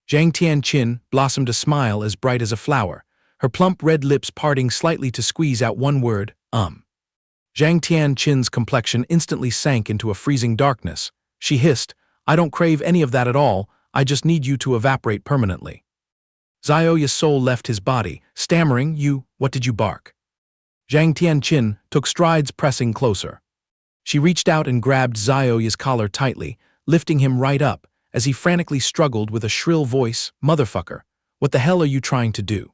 Zhang Tianqin blossomed a smile as bright as a flower, her plump red lips parting slightly to squeeze out one word, Zhang Tianqin's complexion instantly sank into a freezing darkness. She hissed, I don't crave any of that at all, I just need you to evaporate permanently. Zhao's soul left his body, stammering, what did you bark? Zhang Tianqin took strides, pressing closer. She reached out and grabbed Zhao's collar tightly, lifting him right up, as he frantically struggled with a shrill voice, Motherfucker, what the hell are you trying to do?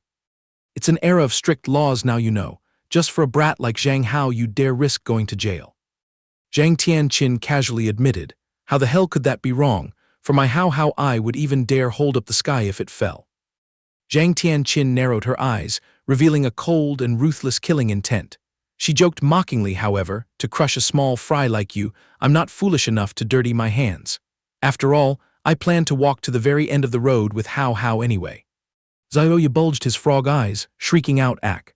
It's an era of strict laws now, you know. Just for a brat like Zhang Hao you dare risk going to jail. Zhang Tianqin casually admitted, how the hell could that be wrong? For my Hao I would even dare hold up the sky if it fell. Zhang Tianqin narrowed her eyes, revealing a cold and ruthless killing intent. She joked mockingly, however, to crush a small fry like you, I'm not foolish enough to dirty my hands. After all, I plan to walk to the very end of the road with Hao anyway. Zhao bulged his frog eyes, shrieking out, Ack.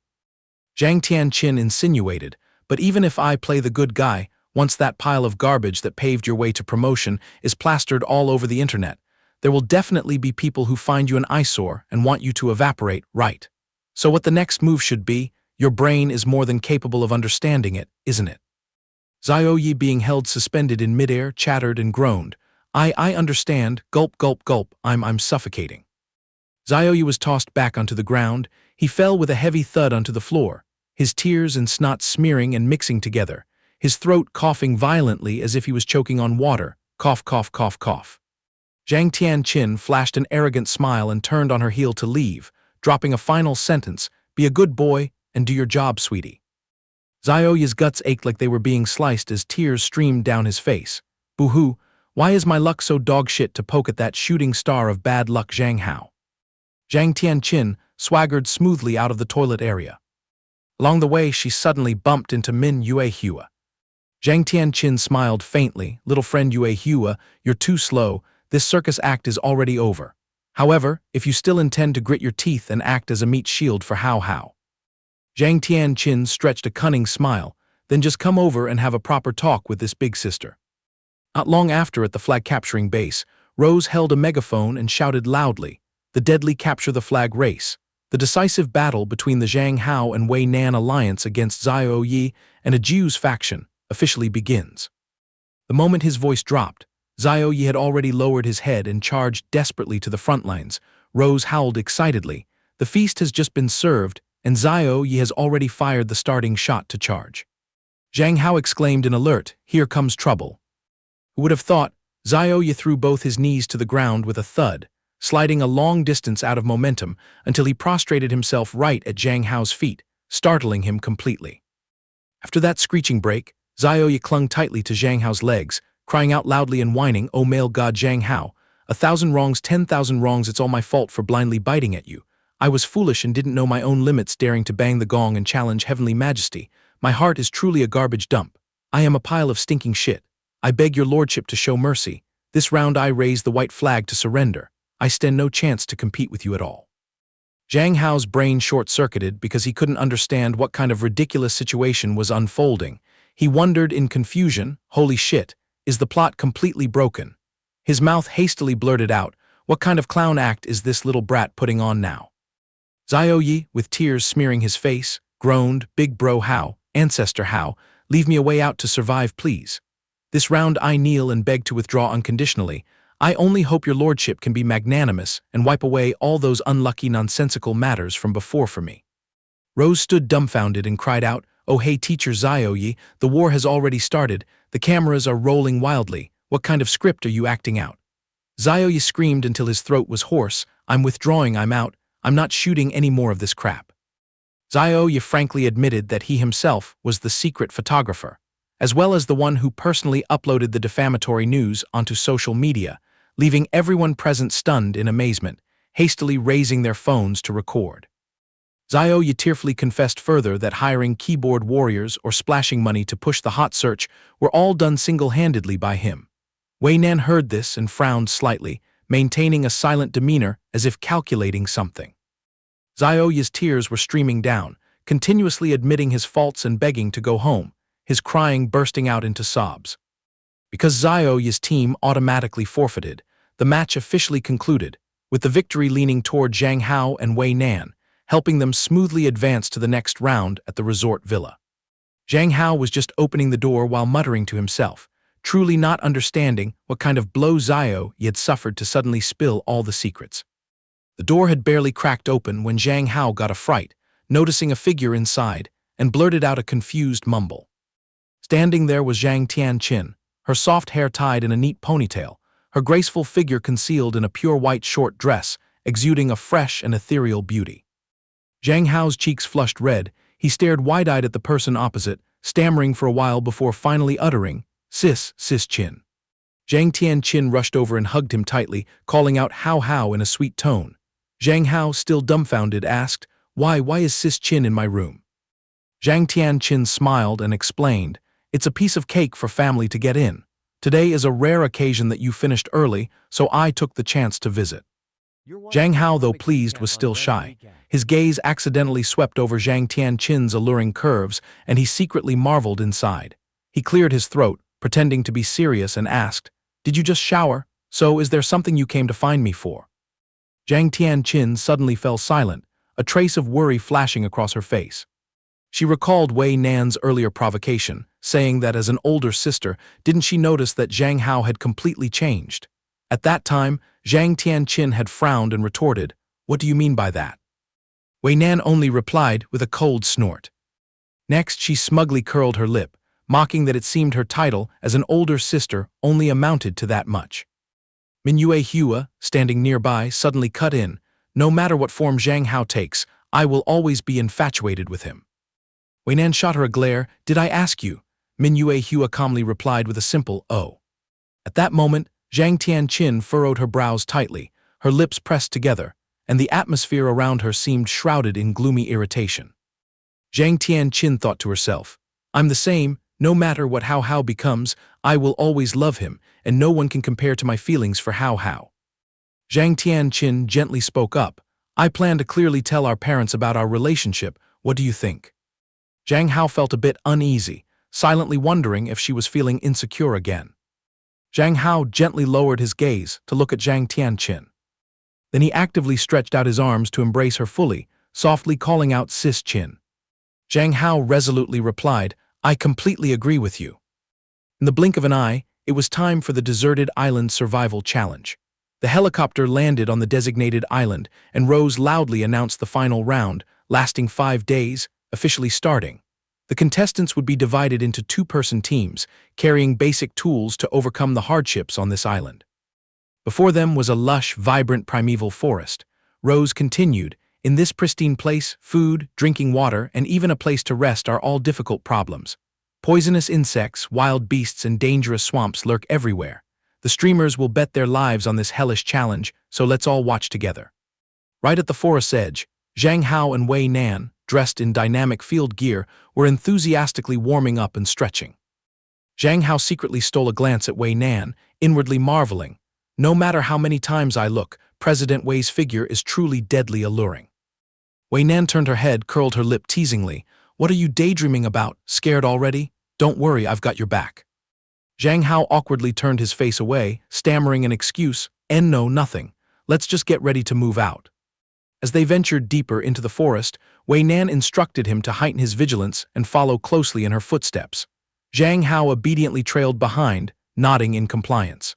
Zhang Tianqin insinuated, but even if I play the good guy, once that pile of garbage that paved your way to promotion is plastered all over the internet, there will definitely be people who find you an eyesore and want you to evaporate, right? So what the next move should be, your brain is more than capable of understanding it, isn't it? Zhao being held suspended in midair, chattered and groaned. I understand, gulp gulp gulp, I'm suffocating. Zhao was tossed back onto the ground. He fell with a heavy thud onto the floor, his tears and snot smearing and mixing together, his throat coughing violently as if he was choking on water, cough cough cough cough. Zhang Tianqin flashed an arrogant smile and turned on her heel to leave, dropping a final sentence, be a good boy and do your job, sweetie. Zhao's guts ached like they were being sliced as tears streamed down his face. Boo-hoo, why is my luck so dogshit to poke at that shooting star of bad luck Zhang Hao? Zhang Tianqin swaggered smoothly out of the toilet area. Along the way, she suddenly bumped into Min Yuehua. Zhang Tianqin smiled faintly. Little friend Yuehua, you're too slow. This circus act is already over. However, if you still intend to grit your teeth and act as a meat shield for Hao Hao. Zhang Tianqin stretched a cunning smile, then just come over and have a proper talk with this big sister. Not long after, at the flag-capturing base, Rose held a megaphone and shouted loudly, "The deadly capture the flag race. The decisive battle between the Zhang Hao and Wei Nan alliance against Zhao Yi and a Jew's faction officially begins." The moment his voice dropped, Zhao Yi had already lowered his head and charged desperately to the front lines. Rose howled excitedly. The feast has just been served, and Zhao Yi has already fired the starting shot to charge. Zhang Hao exclaimed in alert, "Here comes trouble." Who would have thought? Zhao Yi threw both his knees to the ground with a thud, sliding a long distance out of momentum until he prostrated himself right at Zhang Hao's feet, startling him completely. After that screeching break, Zhao Yi clung tightly to Zhang Hao's legs, crying out loudly and whining, "Oh male god Zhang Hao, 1,000 wrongs, 10,000 wrongs, it's all my fault for blindly biting at you. I was foolish and didn't know my own limits, daring to bang the gong and challenge heavenly majesty. My heart is truly a garbage dump. I am a pile of stinking shit. I beg your lordship to show mercy. This round I raise the white flag to surrender. I stand no chance to compete with you at all." Zhang Hao's brain short-circuited because he couldn't understand what kind of ridiculous situation was unfolding. He wondered in confusion, holy shit, is the plot completely broken? His mouth hastily blurted out, what kind of clown act is this little brat putting on now? Zhao Yi, with tears smearing his face, groaned, "Big bro Hao, ancestor Hao, leave me a way out to survive, please. This round I kneel and beg to withdraw unconditionally. I only hope your lordship can be magnanimous and wipe away all those unlucky nonsensical matters from before for me." Rose stood dumbfounded and cried out, "Oh hey teacher Zhao Yi, the war has already started, the cameras are rolling wildly, what kind of script are you acting out?" Zhao Yi screamed until his throat was hoarse, "I'm withdrawing, I'm out, I'm not shooting any more of this crap." Zhao Yi frankly admitted that he himself was the secret photographer, as well as the one who personally uploaded the defamatory news onto social media, leaving everyone present stunned in amazement, hastily raising their phones to record. Zhao Yi tearfully confessed further that hiring keyboard warriors or splashing money to push the hot search were all done single-handedly by him. Wei Nan heard this and frowned slightly, maintaining a silent demeanor as if calculating something. Zhao Yi's tears were streaming down, continuously admitting his faults and begging to go home, his crying bursting out into sobs. Because Zhao Yi's team automatically forfeited, the match officially concluded, with the victory leaning toward Zhang Hao and Wei Nan, helping them smoothly advance to the next round at the resort villa. Zhang Hao was just opening the door while muttering to himself, truly not understanding what kind of blow Zhao Yi had suffered to suddenly spill all the secrets. The door had barely cracked open when Zhang Hao got a fright, noticing a figure inside, and blurted out a confused mumble. Standing there was Zhang Tianqin, her soft hair tied in a neat ponytail, her graceful figure concealed in a pure white short dress, exuding a fresh and ethereal beauty. Zhang Hao's cheeks flushed red. He stared wide-eyed at the person opposite, stammering for a while before finally uttering, Sis Chin." Zhang Tianqin rushed over and hugged him tightly, calling out Hao Hao in a sweet tone. Zhang Hao, still dumbfounded, asked, Why is Sis Chin in my room?" Zhang Tianqin smiled and explained, "It's a piece of cake for family to get in. Today is a rare occasion that you finished early, so I took the chance to visit." Zhang Hao, though pleased, was still shy. His gaze accidentally swept over Zhang Tianqin's alluring curves, and he secretly marveled inside. He cleared his throat, pretending to be serious, and asked, "Did you just shower? So is there something you came to find me for?" Zhang Tianqin suddenly fell silent, a trace of worry flashing across her face. She recalled Wei Nan's earlier provocation, saying that as an older sister, didn't she notice that Zhang Hao had completely changed? At that time, Zhang Tianqin had frowned and retorted, "What do you mean by that?" Wei Nan only replied with a cold snort. Next, she smugly curled her lip, mocking that it seemed her title as an older sister only amounted to that much. Mingyue Hua, standing nearby, suddenly cut in, "No matter what form Zhang Hao takes, I will always be infatuated with him." Wei Nan shot her a glare. "Did I ask you?" Mingyue Hua calmly replied with a simple, "Oh." At that moment, Zhang Tianqin furrowed her brows tightly, her lips pressed together, and the atmosphere around her seemed shrouded in gloomy irritation. Zhang Tianqin thought to herself, "I'm the same, No matter what Hao Hao becomes, I will always love him, and no one can compare to my feelings for Hao Hao. Zhang Tianqin gently spoke up. I plan to clearly tell our parents about our relationship. What do you think? Zhang Hao felt a bit uneasy, silently wondering if she was feeling insecure again. Zhang Hao gently lowered his gaze to look at Zhang Tianqin. Then he actively stretched out his arms to embrace her fully, softly calling out Sis Qin. Zhang Hao resolutely replied, I completely agree with you. In the blink of an eye, it was time for the deserted island survival challenge. The helicopter landed on the designated island, and Rose loudly announced the final round, lasting 5 days, officially starting. The contestants would be divided into 2-person teams, carrying basic tools to overcome the hardships on this island. Before them was a lush, vibrant primeval forest. Rose continued, in this pristine place, food, drinking water, and even a place to rest are all difficult problems. Poisonous insects, wild beasts, and dangerous swamps lurk everywhere. The streamers will bet their lives on this hellish challenge, so let's all watch together. Right at the forest's edge, Zhang Hao and Wei Nan, dressed in dynamic field gear, were enthusiastically warming up and stretching. Zhang Hao secretly stole a glance at Wei Nan, inwardly marveling. No matter how many times I look, President Wei's figure is truly deadly alluring. Wei Nan turned her head, curled her lip teasingly. What are you daydreaming about? Scared already? Don't worry, I've got your back. Zhang Hao awkwardly turned his face away, stammering an excuse. No, nothing. Let's just get ready to move out. As they ventured deeper into the forest, Wei Nan instructed him to heighten his vigilance and follow closely in her footsteps. Zhang Hao obediently trailed behind, nodding in compliance.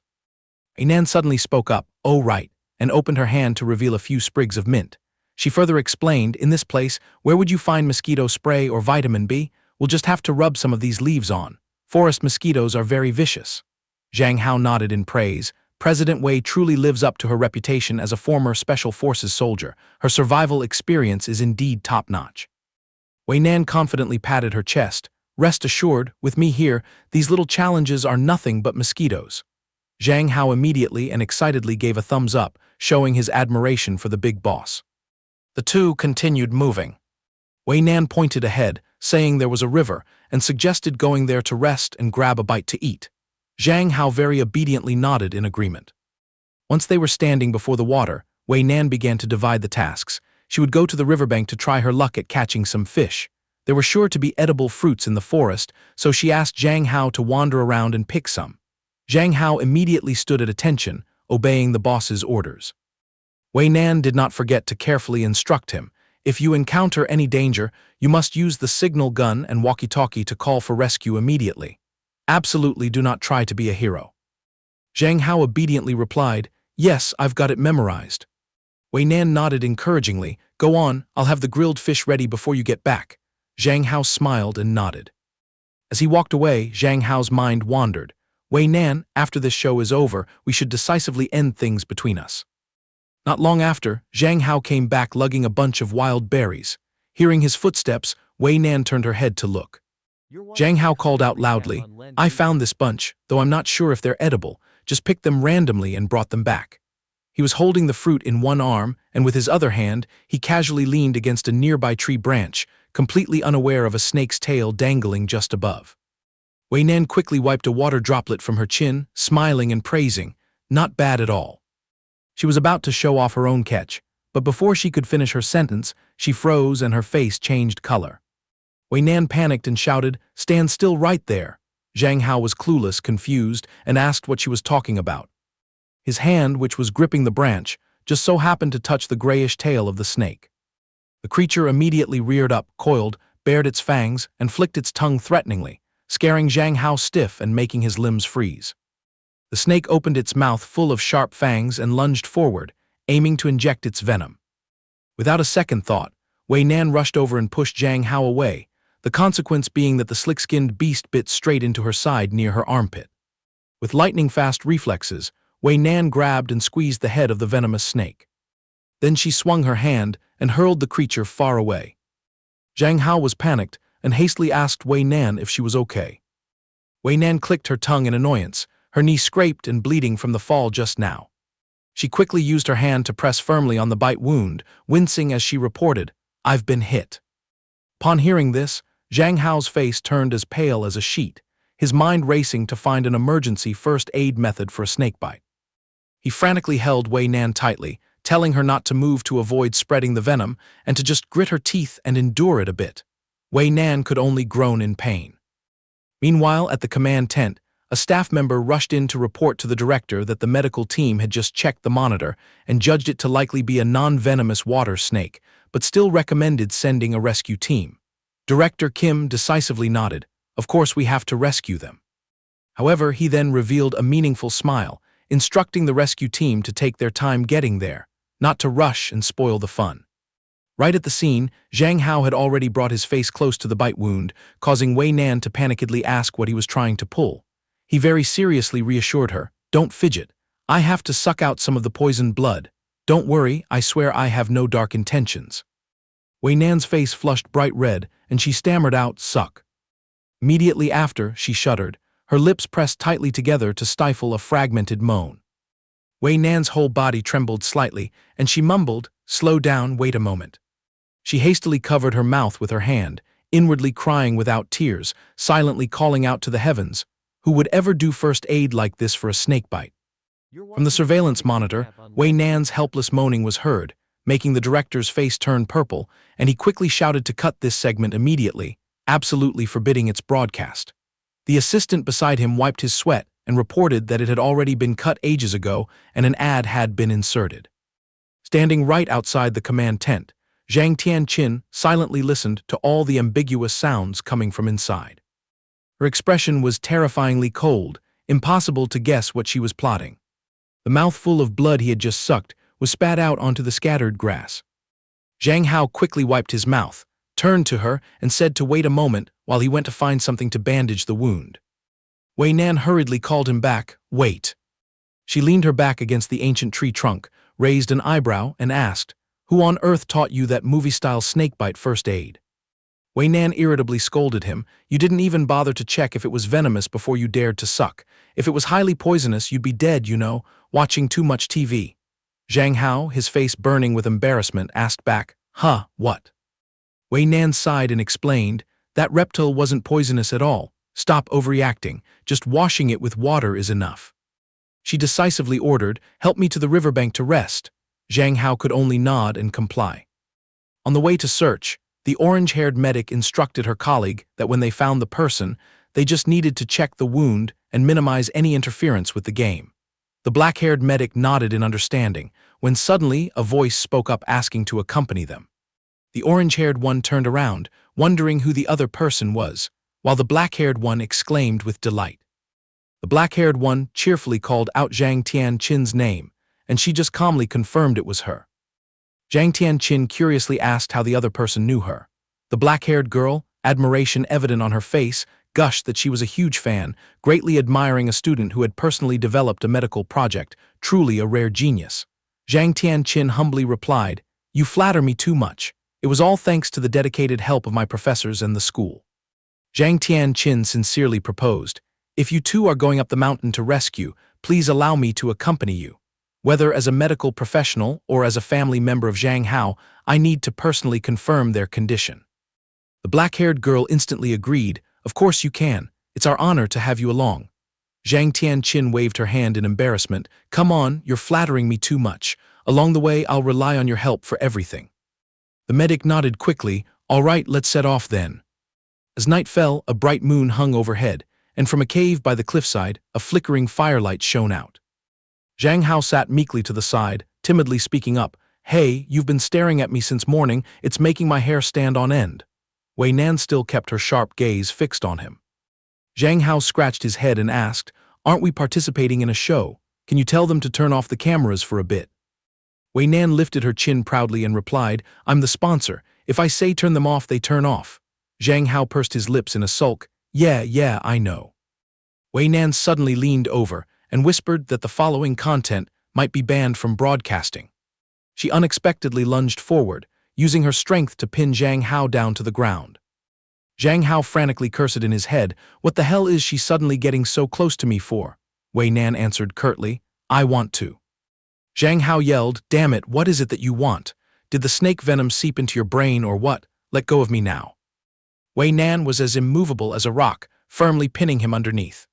Wei Nan suddenly spoke up, oh right, and opened her hand to reveal a few sprigs of mint. She further explained, in this place, where would you find mosquito spray or vitamin B? We'll just have to rub some of these leaves on. Forest mosquitoes are very vicious. Zhang Hao nodded in praise. President Wei truly lives up to her reputation as a former Special Forces soldier. Her survival experience is indeed top-notch. Wei Nan confidently patted her chest. Rest assured, with me here, these little challenges are nothing but mosquitoes. Zhang Hao immediately and excitedly gave a thumbs up, showing his admiration for the big boss. The two continued moving. Wei Nan pointed ahead, saying there was a river, and suggested going there to rest and grab a bite to eat. Zhang Hao very obediently nodded in agreement. Once they were standing before the water, Wei Nan began to divide the tasks. She would go to the riverbank to try her luck at catching some fish. There were sure to be edible fruits in the forest, so she asked Zhang Hao to wander around and pick some. Zhang Hao immediately stood at attention, obeying the boss's orders. Wei Nan did not forget to carefully instruct him. If you encounter any danger, you must use the signal gun and walkie-talkie to call for rescue immediately. Absolutely do not try to be a hero. Zhang Hao obediently replied, yes, I've got it memorized. Wei Nan nodded encouragingly. Go on, I'll have the grilled fish ready before you get back. Zhang Hao smiled and nodded. As he walked away, Zhang Hao's mind wandered. Wei Nan, after this show is over, we should decisively end things between us. Not long after, Zhang Hao came back lugging a bunch of wild berries. Hearing his footsteps, Wei Nan turned her head to look. Zhang Hao called out loudly, I found this bunch, though I'm not sure if they're edible, just picked them randomly and brought them back. He was holding the fruit in one arm, and with his other hand, he casually leaned against a nearby tree branch, completely unaware of a snake's tail dangling just above. Wei Nan quickly wiped a water droplet from her chin, smiling and praising, not bad at all. She was about to show off her own catch, but before she could finish her sentence, she froze and her face changed color. Wei Nan panicked and shouted, stand still right there. Zhang Hao was clueless, confused, and asked what she was talking about. His hand, which was gripping the branch, just so happened to touch the grayish tail of the snake. The creature immediately reared up, coiled, bared its fangs, and flicked its tongue threateningly, scaring Zhang Hao stiff and making his limbs freeze. The snake opened its mouth full of sharp fangs and lunged forward, aiming to inject its venom. Without a second thought, Wei Nan rushed over and pushed Zhang Hao away, the consequence being that the slick-skinned beast bit straight into her side near her armpit. With lightning-fast reflexes, Wei Nan grabbed and squeezed the head of the venomous snake. Then she swung her hand and hurled the creature far away. Zhang Hao was panicked and hastily asked Wei Nan if she was okay. Wei Nan clicked her tongue in annoyance, her knee scraped and bleeding from the fall just now. She quickly used her hand to press firmly on the bite wound, wincing as she reported, I've been hit. Upon hearing this, Zhang Hao's face turned as pale as a sheet, his mind racing to find an emergency first aid method for a snakebite. He frantically held Wei Nan tightly, telling her not to move to avoid spreading the venom and to just grit her teeth and endure it a bit. Wei Nan could only groan in pain. Meanwhile, at the command tent, a staff member rushed in to report to the director that the medical team had just checked the monitor and judged it to likely be a non-venomous water snake, but still recommended sending a rescue team. Director Kim decisively nodded. Of course we have to rescue them. However, he then revealed a meaningful smile, instructing the rescue team to take their time getting there, not to rush and spoil the fun. Right at the scene, Zhang Hao had already brought his face close to the bite wound, causing Wei Nan to panickedly ask what he was trying to pull. He very seriously reassured her, "Don't fidget. I have to suck out some of the poisoned blood. Don't worry, I swear I have no dark intentions." Wei Nan's face flushed bright red, and she stammered out, "Suck." Immediately after, she shuddered, her lips pressed tightly together to stifle a fragmented moan. Wei Nan's whole body trembled slightly, and she mumbled, "Slow down, wait a moment." She hastily covered her mouth with her hand, inwardly crying without tears, silently calling out to the heavens, who would ever do first aid like this for a snakebite? From the surveillance monitor, Wei Nan's helpless moaning was heard, making the director's face turn purple, and he quickly shouted to cut this segment immediately, absolutely forbidding its broadcast. The assistant beside him wiped his sweat and reported that it had already been cut ages ago and an ad had been inserted. Standing right outside the command tent, Zhang Tianqin silently listened to all the ambiguous sounds coming from inside. Her expression was terrifyingly cold, impossible to guess what she was plotting. The mouthful of blood he had just sucked was spat out onto the scattered grass. Zhang Hao quickly wiped his mouth, turned to her, and said to wait a moment while he went to find something to bandage the wound. Wei Nan hurriedly called him back, "Wait." She leaned her back against the ancient tree trunk, raised an eyebrow, and asked, "Who on earth taught you that movie-style snakebite first aid?" Wei Nan irritably scolded him, "You didn't even bother to check if it was venomous before you dared to suck. If it was highly poisonous, you'd be dead, you know, watching too much TV." Zhang Hao, his face burning with embarrassment, asked back, "Huh, what?" Wei Nan sighed and explained, "That reptile wasn't poisonous at all. Stop overreacting. Just washing it with water is enough." She decisively ordered, "Help me to the riverbank to rest." Zhang Hao could only nod and comply. On the way to search, the orange-haired medic instructed her colleague that when they found the person, they just needed to check the wound and minimize any interference with the game. The black-haired medic nodded in understanding, when suddenly a voice spoke up asking to accompany them. The orange-haired one turned around, wondering who the other person was, while the black-haired one exclaimed with delight. The black-haired one cheerfully called out Zhang Tianqin's name, and she just calmly confirmed it was her. Zhang Tianqin curiously asked how the other person knew her. The black-haired girl, admiration evident on her face, gushed that she was a huge fan, greatly admiring a student who had personally developed a medical project, truly a rare genius. Zhang Tianqin humbly replied, "You flatter me too much. It was all thanks to the dedicated help of my professors and the school." Zhang Tianqin sincerely proposed, "If you two are going up the mountain to rescue, please allow me to accompany you. Whether as a medical professional or as a family member of Zhang Hao, I need to personally confirm their condition." The black-haired girl instantly agreed, "Of course you can. It's our honor to have you along." Zhang Tianqin waved her hand in embarrassment, "Come on, you're flattering me too much. Along the way, I'll rely on your help for everything." The medic nodded quickly, "All right, let's set off then." As night fell, a bright moon hung overhead, and from a cave by the cliffside, a flickering firelight shone out. Zhang Hao sat meekly to the side, timidly speaking up, "Hey, you've been staring at me since morning, it's making my hair stand on end." Wei Nan still kept her sharp gaze fixed on him. Zhang Hao scratched his head and asked, "Aren't we participating in a show? Can you tell them to turn off the cameras for a bit?" Wei Nan lifted her chin proudly and replied, "I'm the sponsor. If I say turn them off, they turn off." Zhang Hao pursed his lips in a sulk, Yeah, I know." Wei Nan suddenly leaned over and whispered that the following content might be banned from broadcasting. She unexpectedly lunged forward, using her strength to pin Zhang Hao down to the ground. Zhang Hao frantically cursed in his head, "What the hell is she suddenly getting so close to me for?" Wei Nan answered curtly, "I want to." Zhang Hao yelled, "Damn it, what is it that you want? Did the snake venom seep into your brain or what? Let go of me now." Wei Nan was as immovable as a rock, firmly pinning him underneath.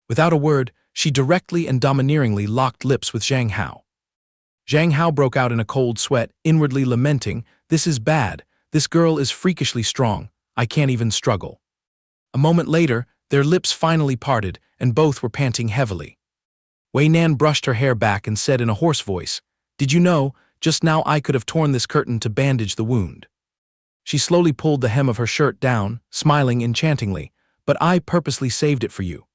Without a word, she directly and domineeringly locked lips with Zhang Hao. Zhang Hao broke out in a cold sweat, inwardly lamenting, "This is bad. This girl is freakishly strong. I can't even struggle." A moment later, their lips finally parted, and both were panting heavily. Wei Nan brushed her hair back and said in a hoarse voice, "Did you know, just now I could have torn this curtain to bandage the wound." She slowly pulled the hem of her shirt down, smiling enchantingly, "But I purposely saved it for you."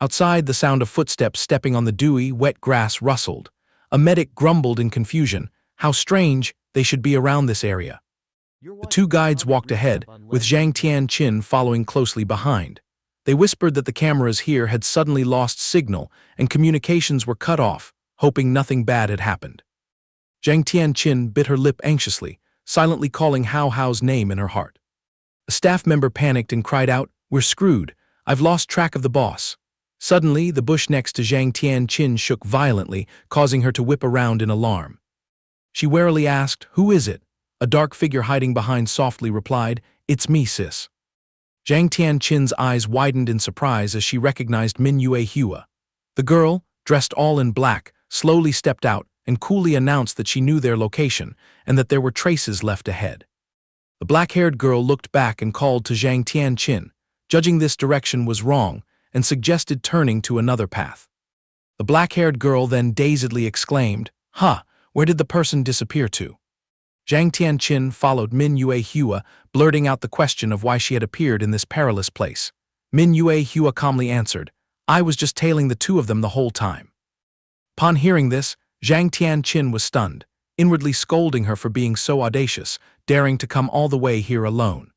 Outside, the sound of footsteps stepping on the dewy, wet grass rustled. A medic grumbled in confusion, "How strange, they should be around this area." The two guides walked ahead, with Zhang Tianqin following closely behind. They whispered that the cameras here had suddenly lost signal and communications were cut off, hoping nothing bad had happened. Zhang Tianqin bit her lip anxiously, silently calling Hao Hao's name in her heart. A staff member panicked and cried out, "We're screwed. I've lost track of the boss." Suddenly, the bush next to Zhang Tianqin shook violently, causing her to whip around in alarm. She warily asked, "Who is it?" A dark figure hiding behind softly replied, "It's me, sis." Zhang Tianqin's eyes widened in surprise as she recognized Min Yue Hua. The girl, dressed all in black, slowly stepped out and coolly announced that she knew their location and that there were traces left ahead. The black-haired girl looked back and called to Zhang Tianqin, judging this direction was wrong, and suggested turning to another path. The black-haired girl then dazedly exclaimed, "Huh, where did the person disappear to?" Zhang Tianqin followed Min Yue Hua, blurting out the question of why she had appeared in this perilous place. Min Yue Hua calmly answered, "I was just tailing the two of them the whole time." Upon hearing this, Zhang Tianqin was stunned, inwardly scolding her for being so audacious, daring to come all the way here alone.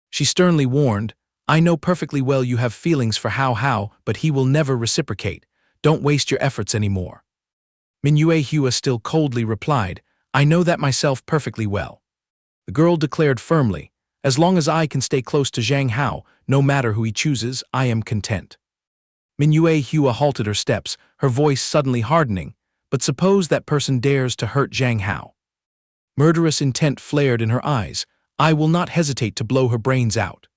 She sternly warned, "I know perfectly well you have feelings for Hao Hao, but he will never reciprocate. Don't waste your efforts anymore." Min Yue Hua still coldly replied, "I know that myself perfectly well." The girl declared firmly, "As long as I can stay close to Zhang Hao, no matter who he chooses, I am content." Min Yue Hua halted her steps, her voice suddenly hardening, "But suppose that person dares to hurt Zhang Hao." Murderous intent flared in her eyes. "I will not hesitate to blow her brains out."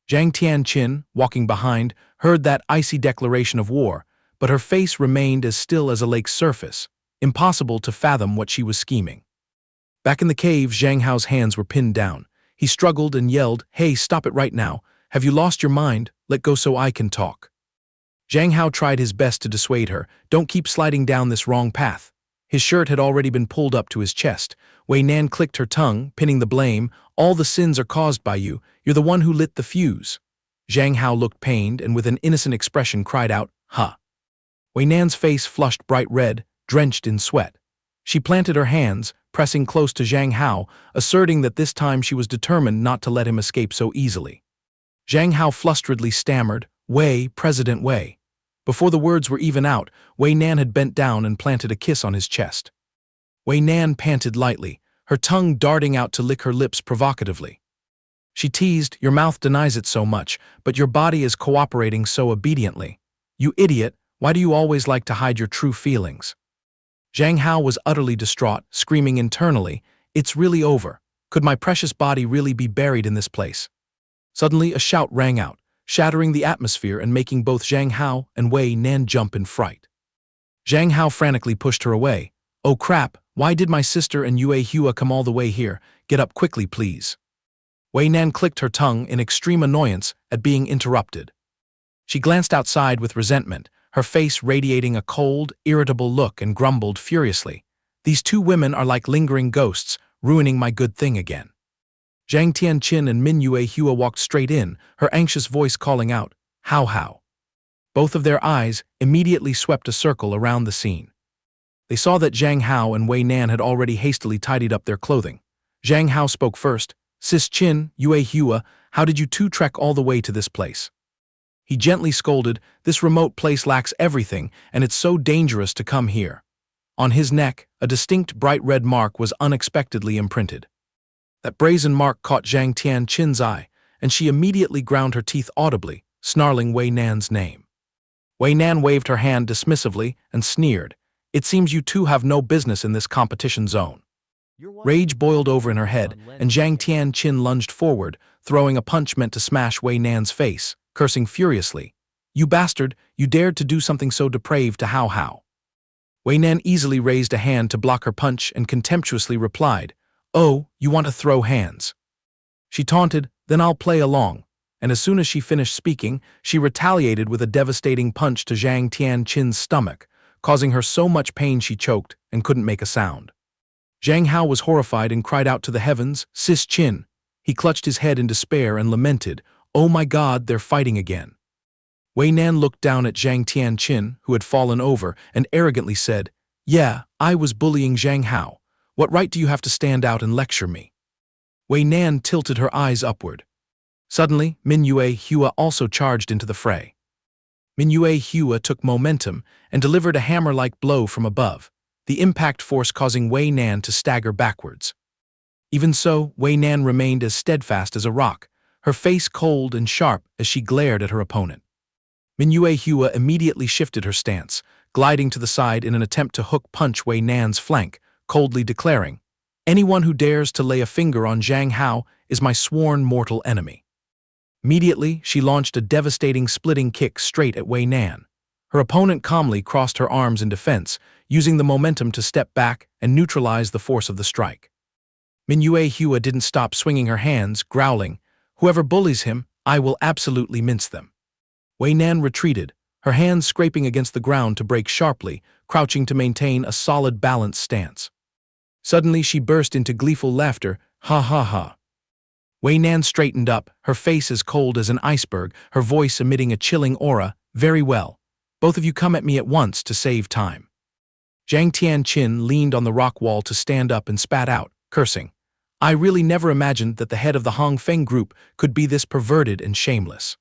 Zhang Tianqin, walking behind, heard that icy declaration of war, but her face remained as still as a lake's surface, impossible to fathom what she was scheming. Back in the cave, Zhang Hao's hands were pinned down. He struggled and yelled, "Hey, stop it right now. Have you lost your mind? Let go so I can talk." Zhang Hao tried his best to dissuade her, "Don't keep sliding down this wrong path." His shirt had already been pulled up to his chest. Wei Nan clicked her tongue, pinning the blame, "All the sins are caused by you. You're the one who lit the fuse." Zhang Hao looked pained and with an innocent expression cried out, "Huh." Wei Nan's face flushed bright red, drenched in sweat. She planted her hands, pressing close to Zhang Hao, asserting that this time she was determined not to let him escape so easily. Zhang Hao flusteredly stammered, "Wei, President Wei." Before the words were even out, Wei Nan had bent down and planted a kiss on his chest. Wei Nan panted lightly, her tongue darting out to lick her lips provocatively. She teased, "Your mouth denies it so much, but your body is cooperating so obediently. You idiot, why do you always like to hide your true feelings?" Zhang Hao was utterly distraught, screaming internally, "It's really over. Could my precious body really be buried in this place?" Suddenly a shout rang out, shattering the atmosphere and making both Zhang Hao and Wei Nan jump in fright. Zhang Hao frantically pushed her away. "Oh crap, why did my sister and Yue Hua come all the way here? Get up quickly, please." Wei Nan clicked her tongue in extreme annoyance at being interrupted. She glanced outside with resentment, her face radiating a cold, irritable look, and grumbled furiously, "These two women are like lingering ghosts, ruining my good thing again." Zhang Tianqin and Min Yue Hua walked straight in, her anxious voice calling out, "Hao Hao." Both of their eyes immediately swept a circle around the scene. They saw that Zhang Hao and Wei Nan had already hastily tidied up their clothing. Zhang Hao spoke first, "Sis Qin, Yue Hua, how did you two trek all the way to this place?" He gently scolded, "This remote place lacks everything, and it's so dangerous to come here." On his neck, a distinct bright red mark was unexpectedly imprinted. That brazen mark caught Zhang Tianqin's eye, and she immediately ground her teeth audibly, snarling Wei Nan's name. Wei Nan waved her hand dismissively and sneered, "It seems you two have no business in this competition zone." Rage boiled over in her head, and Zhang Tianqin lunged forward, throwing a punch meant to smash Wei Nan's face, cursing furiously. "You bastard, you dared to do something so depraved to Hao Hao." Wei Nan easily raised a hand to block her punch and contemptuously replied, "Oh, you want to throw hands?" She taunted, "Then I'll play along," and as soon as she finished speaking, she retaliated with a devastating punch to Zhang Tianqin's stomach, causing her so much pain she choked and couldn't make a sound. Zhang Hao was horrified and cried out to the heavens, "Sis Qin." He clutched his head in despair and lamented, "Oh my God, they're fighting again." Wei Nan looked down at Zhang Tianqin, who had fallen over, and arrogantly said, "Yeah, I was bullying Zhang Hao. What right do you have to stand out and lecture me?" Wei Nan tilted her eyes upward. Suddenly, Mingyue Hua also charged into the fray. Mingyue Hua took momentum and delivered a hammer-like blow from above, the impact force causing Wei Nan to stagger backwards. Even so, Wei Nan remained as steadfast as a rock, her face cold and sharp as she glared at her opponent. Mingyue Hua immediately shifted her stance, gliding to the side in an attempt to hook-punch Wei Nan's flank, coldly declaring, "Anyone who dares to lay a finger on Zhang Hao is my sworn mortal enemy." Immediately, she launched a devastating splitting kick straight at Wei Nan. Her opponent calmly crossed her arms in defense, using the momentum to step back and neutralize the force of the strike. Mingyue Hua didn't stop swinging her hands, growling, "Whoever bullies him, I will absolutely mince them." Wei Nan retreated, her hands scraping against the ground to break sharply, crouching to maintain a solid balanced stance. Suddenly she burst into gleeful laughter, "Ha ha ha." Wei Nan straightened up, her face as cold as an iceberg, her voice emitting a chilling aura, "Very well. Both of you come at me at once to save time." Zhang Tianqin leaned on the rock wall to stand up and spat out, cursing, "I really never imagined that the head of the Hongfeng group could be this perverted and shameless.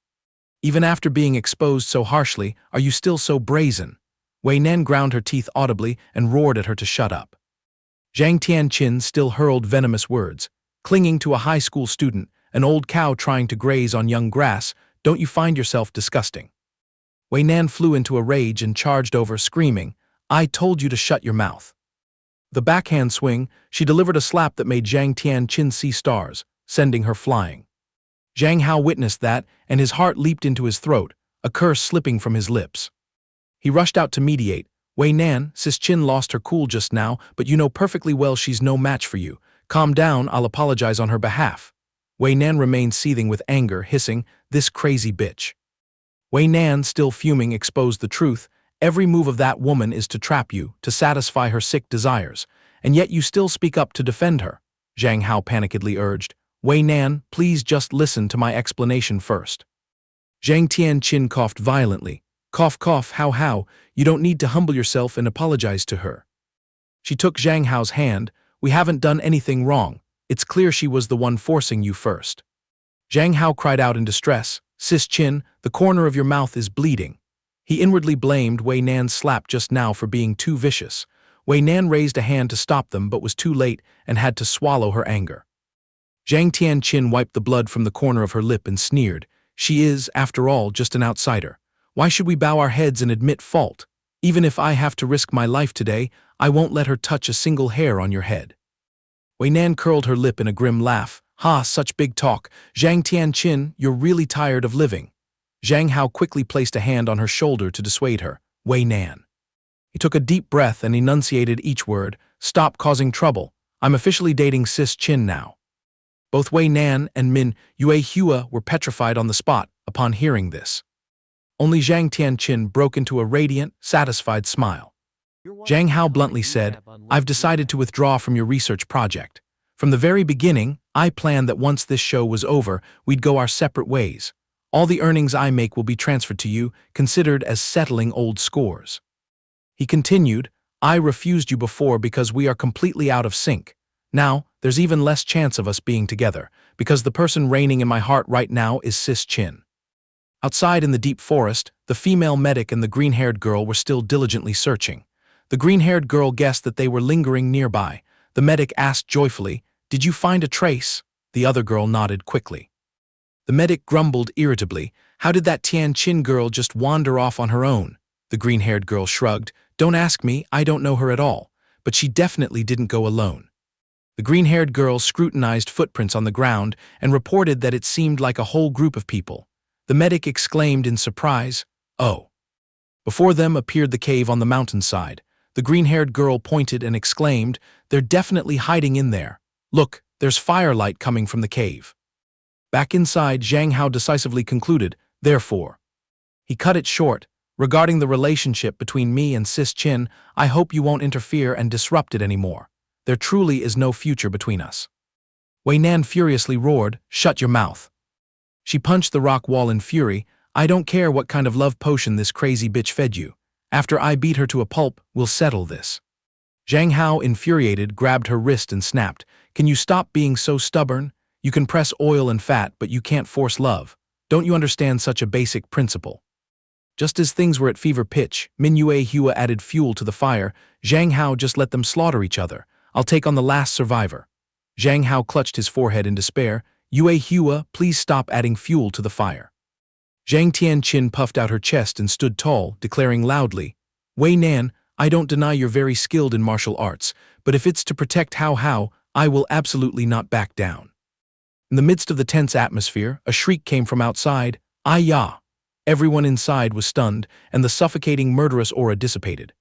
Even after being exposed so harshly, are you still so brazen?" Wei Nan ground her teeth audibly and roared at her to shut up. Zhang Tianqin still hurled venomous words, clinging to a high school student, an old cow trying to graze on young grass. "Don't you find yourself disgusting?" Wei Nan flew into a rage and charged over, screaming, "I told you to shut your mouth." The backhand swing, she delivered a slap that made Zhang Tianqin see stars, sending her flying. Zhang Hao witnessed that, and his heart leaped into his throat, a curse slipping from his lips. He rushed out to mediate. "Wei Nan, Sis Qin lost her cool just now, but you know perfectly well she's no match for you. Calm down, I'll apologize on her behalf." Wei Nan remained seething with anger, hissing, "This crazy bitch." Wei Nan, still fuming, exposed the truth. "Every move of that woman is to trap you, to satisfy her sick desires, and yet you still speak up to defend her," Zhang Hao panikedly urged. "Wei Nan, please just listen to my explanation first." Zhang Tianqin coughed violently. "Cough cough, Hao, you don't need to humble yourself and apologize to her." She took Zhang Hao's hand. "We haven't done anything wrong. It's clear she was the one forcing you first." Zhang Hao cried out in distress, "Sis Qin, the corner of your mouth is bleeding." He inwardly blamed Wei Nan's slap just now for being too vicious. Wei Nan raised a hand to stop them but was too late and had to swallow her anger. Zhang Tianqin wiped the blood from the corner of her lip and sneered, "She is, after all, just an outsider. Why should we bow our heads and admit fault? Even if I have to risk my life today, I won't let her touch a single hair on your head." Wei Nan curled her lip in a grim laugh. "Ha, such big talk. Zhang Tianqin, you're really tired of living." Zhang Hao quickly placed a hand on her shoulder to dissuade her. "Wei Nan." He took a deep breath and enunciated each word. "Stop causing trouble. I'm officially dating Sis Qin now." Both Wei Nan and Min Yue Hua were petrified on the spot upon hearing this. Only Zhang Tianqin broke into a radiant, satisfied smile. Zhang Hao bluntly said, "I've decided to withdraw from your research project. From the very beginning, I planned that once this show was over, we'd go our separate ways. All the earnings I make will be transferred to you, considered as settling old scores." He continued, "I refused you before because we are completely out of sync. Now, there's even less chance of us being together, because the person reigning in my heart right now is Sis Qin." Outside in the deep forest, the female medic and the green-haired girl were still diligently searching. The green-haired girl guessed that they were lingering nearby. The medic asked joyfully, "Did you find a trace?" The other girl nodded quickly. The medic grumbled irritably, "How did that Tianqin girl just wander off on her own?" The green-haired girl shrugged, "Don't ask me, I don't know her at all, but she definitely didn't go alone." The green-haired girl scrutinized footprints on the ground and reported that it seemed like a whole group of people. The medic exclaimed in surprise, "Oh." Before them appeared the cave on the mountainside. The green-haired girl pointed and exclaimed, "They're definitely hiding in there. Look, there's firelight coming from the cave." Back inside, Zhang Hao decisively concluded, "Therefore." He cut it short. "Regarding the relationship between me and Sis Chin, I hope you won't interfere and disrupt it anymore. There truly is no future between us." Wei Nan furiously roared, "Shut your mouth." She punched the rock wall in fury. "I don't care what kind of love potion this crazy bitch fed you. After I beat her to a pulp, we'll settle this." Zhang Hao, infuriated, grabbed her wrist and snapped, "Can you stop being so stubborn? You can press oil and fat, but you can't force love. Don't you understand such a basic principle?" Just as things were at fever pitch, Mingyue Hua added fuel to the fire. "Zhang Hao, just let them slaughter each other. I'll take on the last survivor." Zhang Hao clutched his forehead in despair. "Yue Hua, please stop adding fuel to the fire." Zhang Tianqin puffed out her chest and stood tall, declaring loudly, "Wei Nan, I don't deny you're very skilled in martial arts, but if it's to protect Hao Hao, I will absolutely not back down." In the midst of the tense atmosphere, a shriek came from outside, "Ay-ya!" Everyone inside was stunned, and the suffocating murderous aura dissipated.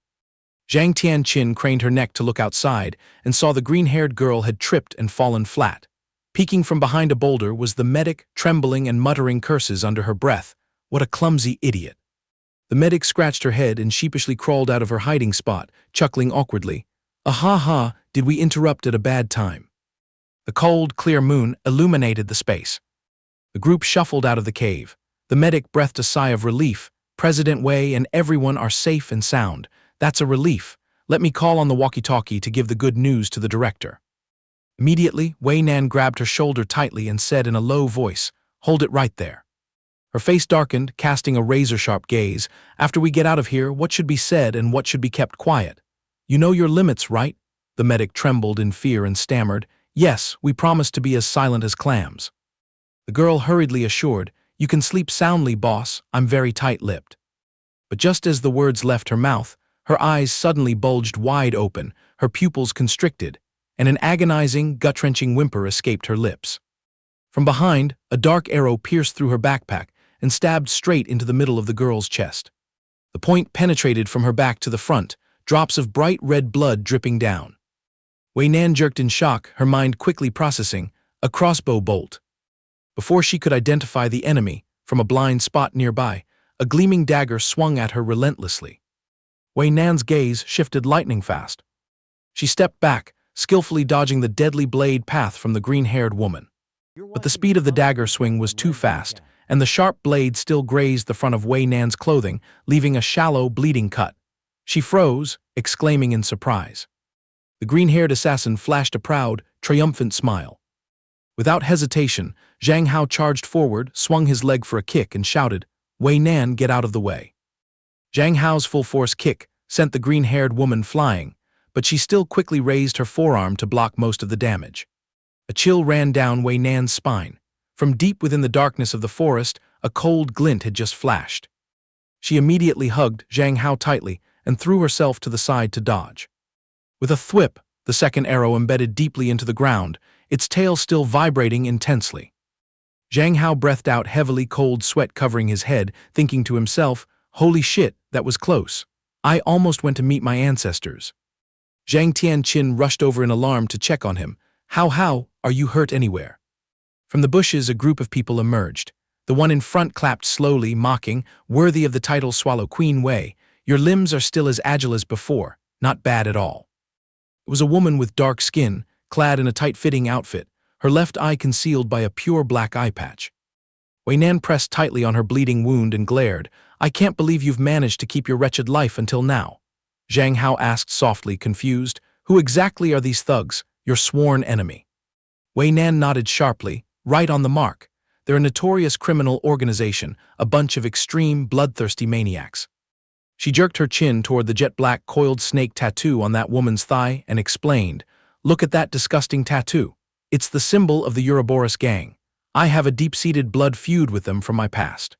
Zhang Tianqin craned her neck to look outside and saw the green-haired girl had tripped and fallen flat. Peeking from behind a boulder was the medic, trembling and muttering curses under her breath. What a clumsy idiot. The medic scratched her head and sheepishly crawled out of her hiding spot, chuckling awkwardly. "Ah-ha-ha, did we interrupt at a bad time?" The cold, clear moon illuminated the space. The group shuffled out of the cave. The medic breathed a sigh of relief. "President Wei and everyone are safe and sound. That's a relief. Let me call on the walkie-talkie to give the good news to the director." Immediately, Wei Nan grabbed her shoulder tightly and said in a low voice, "Hold it right there." Her face darkened, casting a razor-sharp gaze. "After we get out of here, what should be said and what should be kept quiet? You know your limits, right?" The medic trembled in fear and stammered, "Yes, we promise to be as silent as clams." The girl hurriedly assured, "You can sleep soundly, boss. I'm very tight-lipped." But just as the words left her mouth, her eyes suddenly bulged wide open, her pupils constricted, and an agonizing, gut-wrenching whimper escaped her lips. From behind, a dark arrow pierced through her backpack and stabbed straight into the middle of the girl's chest. The point penetrated from her back to the front, drops of bright red blood dripping down. Wei Nan jerked in shock, her mind quickly processing, a crossbow bolt. Before she could identify the enemy, from a blind spot nearby, a gleaming dagger swung at her relentlessly. Wei Nan's gaze shifted lightning fast. She stepped back, skillfully dodging the deadly blade path from the green-haired woman. But the speed of the dagger swing was too fast, and the sharp blade still grazed the front of Wei Nan's clothing, leaving a shallow, bleeding cut. She froze, exclaiming in surprise. The green-haired assassin flashed a proud, triumphant smile. Without hesitation, Zhang Hao charged forward, swung his leg for a kick, and shouted, "Wei Nan, get out of the way." Zhang Hao's full-force kick sent the green-haired woman flying, but she still quickly raised her forearm to block most of the damage. A chill ran down Wei Nan's spine. From deep within the darkness of the forest, a cold glint had just flashed. She immediately hugged Zhang Hao tightly and threw herself to the side to dodge. With a thwip, the second arrow embedded deeply into the ground, its tail still vibrating intensely. Zhang Hao breathed out heavily, cold sweat covering his head, thinking to himself, "Holy shit, that was close. I almost went to meet my ancestors." Zhang Tianqin rushed over in alarm to check on him. How, are you hurt anywhere?" From the bushes, a group of people emerged. The one in front clapped slowly, mocking, "Worthy of the title Swallow Queen Wei, your limbs are still as agile as before, not bad at all." It was a woman with dark skin, clad in a tight-fitting outfit, her left eye concealed by a pure black eye patch. Wei Nan pressed tightly on her bleeding wound and glared, "I can't believe you've managed to keep your wretched life until now." Zhang Hao asked softly, confused, "Who exactly are these thugs, your sworn enemy?" Wei Nan nodded sharply, "Right on the mark. They're a notorious criminal organization, a bunch of extreme, bloodthirsty maniacs." She jerked her chin toward the jet-black coiled snake tattoo on that woman's thigh and explained, "Look at that disgusting tattoo. It's the symbol of the Ouroboros gang. I have a deep-seated blood feud with them from my past."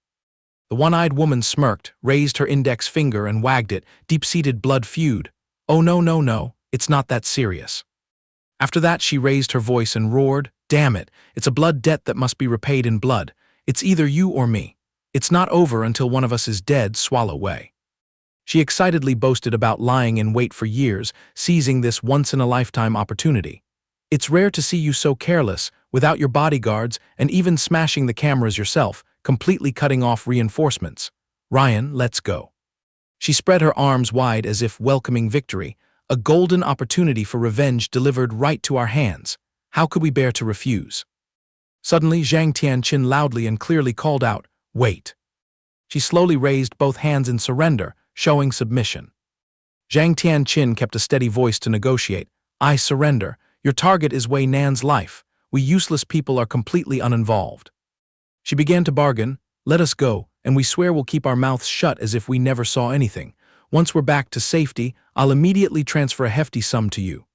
The one-eyed woman smirked, raised her index finger and wagged it, "Deep-seated blood feud. Oh no, it's not that serious." After that, she raised her voice and roared, "Damn it, it's a blood debt that must be repaid in blood. It's either you or me. It's not over until one of us is dead, swallow way." She excitedly boasted about lying in wait for years, seizing this once-in-a-lifetime opportunity. "It's rare to see you so careless, without your bodyguards, and even smashing the cameras yourself, completely cutting off reinforcements. Ryan, let's go." She spread her arms wide as if welcoming victory, a golden opportunity for revenge delivered right to our hands. How could we bear to refuse? Suddenly, Zhang Tianqin loudly and clearly called out, "Wait." She slowly raised both hands in surrender, showing submission. Zhang Tianqin kept a steady voice to negotiate. "I surrender. Your target is Wei Nan's life. We useless people are completely uninvolved." She began to bargain. "Let us go, and we swear we'll keep our mouths shut as if we never saw anything. Once we're back to safety, I'll immediately transfer a hefty sum to you."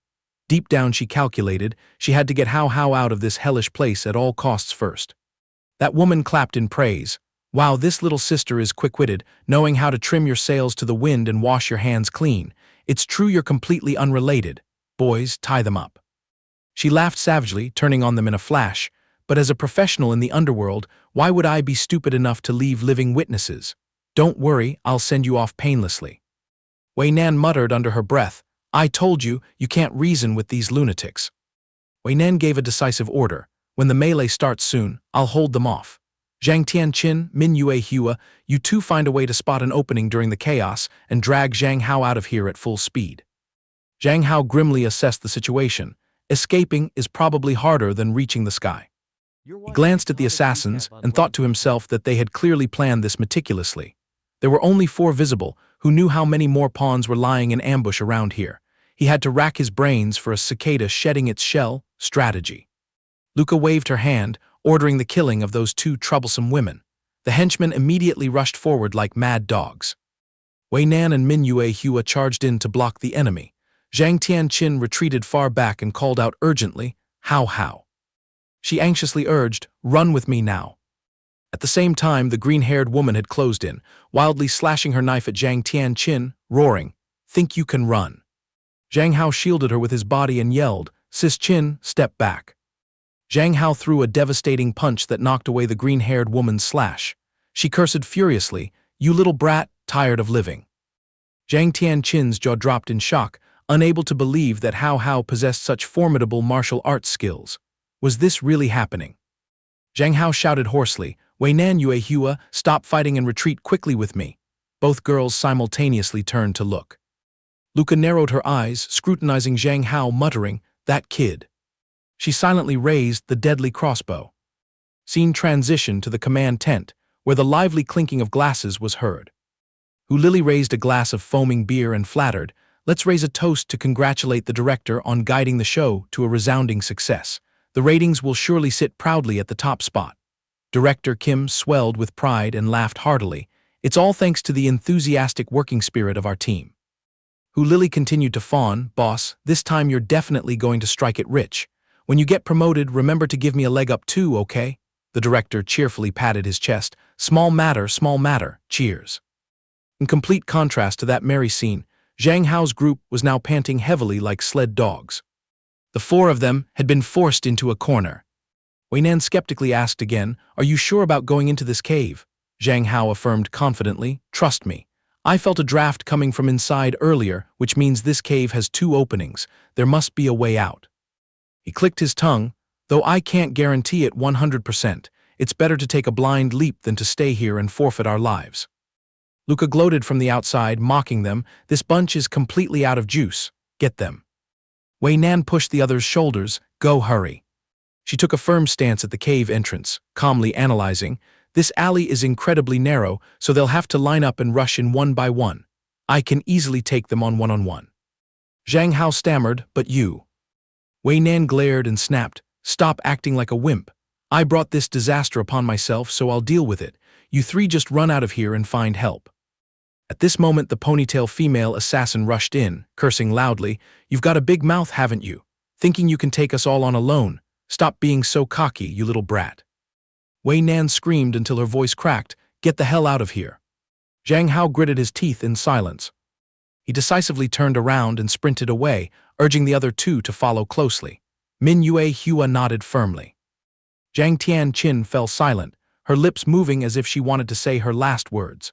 Deep down she calculated she had to get Hao Hao out of this hellish place at all costs first. That woman clapped in praise. "Wow, this little sister is quick-witted, knowing how to trim your sails to the wind and wash your hands clean. It's true you're completely unrelated. Boys, tie them up." She laughed savagely, turning on them in a flash. "But as a professional in the underworld, why would I be stupid enough to leave living witnesses? Don't worry, I'll send you off painlessly." Wei Nan muttered under her breath, "I told you, you can't reason with these lunatics." Wei Nan gave a decisive order. "When the melee starts soon, I'll hold them off. Zhang Tianqin, Min Yue Hua, you two find a way to spot an opening during the chaos and drag Zhang Hao out of here at full speed." Zhang Hao grimly assessed the situation. Escaping is probably harder than reaching the sky. He glanced at the assassins and thought to himself that they had clearly planned this meticulously. There were only 4 visible. Who knew how many more pawns were lying in ambush around here? He had to rack his brains for a cicada shedding its shell strategy. Luca waved her hand, ordering the killing of those 2 troublesome women. The henchmen immediately rushed forward like mad dogs. Wei Nan and Min Yue Hua charged in to block the enemy. Zhang Tianqin retreated far back and called out urgently, "Hao Hao." She anxiously urged, "Run with me now." At the same time, the green-haired woman had closed in, wildly slashing her knife at Zhang Tianqin, roaring, "Think you can run?" Zhang Hao shielded her with his body and yelled, "Sis Qin, step back." Zhang Hao threw a devastating punch that knocked away the green-haired woman's slash. She cursed furiously, "You little brat, tired of living." Zhang Tianqin's jaw dropped in shock, unable to believe that Hao Hao possessed such formidable martial arts skills. Was this really happening? Zhang Hao shouted hoarsely, "Wei Nan Yue Hua, stop fighting and retreat quickly with me." Both girls simultaneously turned to look. Luca narrowed her eyes, scrutinizing Zhang Hao, muttering, "That kid." She silently raised the deadly crossbow. Scene transitioned to the command tent, where the lively clinking of glasses was heard. Hu Lili raised a glass of foaming beer and flattered, "Let's raise a toast to congratulate the director on guiding the show to a resounding success. The ratings will surely sit proudly at the top spot." Director Kim swelled with pride and laughed heartily. "It's all thanks to the enthusiastic working spirit of our team." Hu Lili continued to fawn, "Boss, this time you're definitely going to strike it rich. When you get promoted, remember to give me a leg up too, okay?" The director cheerfully patted his chest. Small matter, cheers." In complete contrast to that merry scene, Zhang Hao's group was now panting heavily like sled dogs. The 4 of them had been forced into a corner. Wei Nan skeptically asked again, "Are you sure about going into this cave?" Zhang Hao affirmed confidently, "Trust me. I felt a draft coming from inside earlier, which means this cave has 2 openings. There must be a way out." He clicked his tongue, "Though I can't guarantee it 100%. It's better to take a blind leap than to stay here and forfeit our lives." Luca gloated from the outside, mocking them, "This bunch is completely out of juice. Get them." Wei Nan pushed the other's shoulders, "Go, hurry." She took a firm stance at the cave entrance, calmly analyzing, "This alley is incredibly narrow, so they'll have to line up and rush in one by one. I can easily take them on one-on-one." Zhang Hao stammered, "But you?" Wei Nan glared and snapped, "Stop acting like a wimp. I brought this disaster upon myself, so I'll deal with it. You 3 just run out of here and find help." At this moment, the ponytail female assassin rushed in, cursing loudly, "You've got a big mouth, haven't you? Thinking you can take us all on alone? Stop being so cocky, you little brat." Wei Nan screamed until her voice cracked, "Get the hell out of here." Zhang Hao gritted his teeth in silence. He decisively turned around and sprinted away, urging the other two to follow closely. Min Yue Hua nodded firmly. Zhang Tianqin fell silent, her lips moving as if she wanted to say her last words.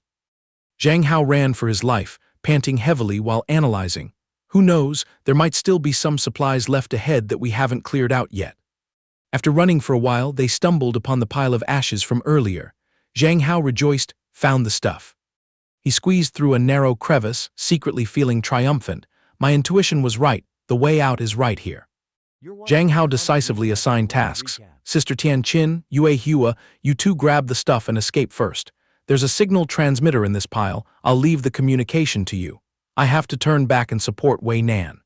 Zhang Hao ran for his life, panting heavily while analyzing. Who knows, there might still be some supplies left ahead that we haven't cleared out yet. After running for a while, they stumbled upon the pile of ashes from earlier. Zhang Hao rejoiced, found the stuff. He squeezed through a narrow crevice, secretly feeling triumphant. My intuition was right, the way out is right here. Zhang Hao decisively assigned tasks. Sister Tianqin, Yue Hua, you two grab the stuff and escape first. There's a signal transmitter in this pile, I'll leave the communication to you. I have to turn back and support Wei Nan.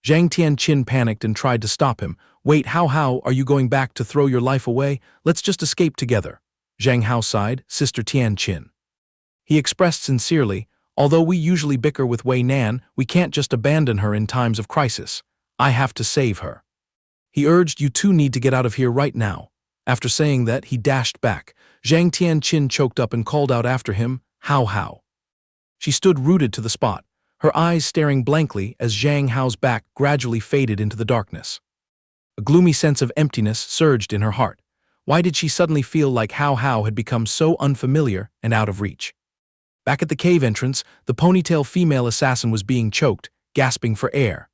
Zhang Tianqin panicked and tried to stop him. Wait, how are you going back to throw your life away? Let's just escape together. Zhang Hao sighed, Sister Tianqin. He expressed sincerely, although we usually bicker with Wei Nan, we can't just abandon her in times of crisis. I have to save her. He urged, you two need to get out of here right now. After saying that, he dashed back. Zhang Tianqin choked up and called out after him, How. She stood rooted to the spot, her eyes staring blankly as Zhang Hao's back gradually faded into the darkness. A gloomy sense of emptiness surged in her heart. Why did she suddenly feel like Hao had become so unfamiliar and out of reach? Back at the cave entrance, the ponytail female assassin was being choked, gasping for air.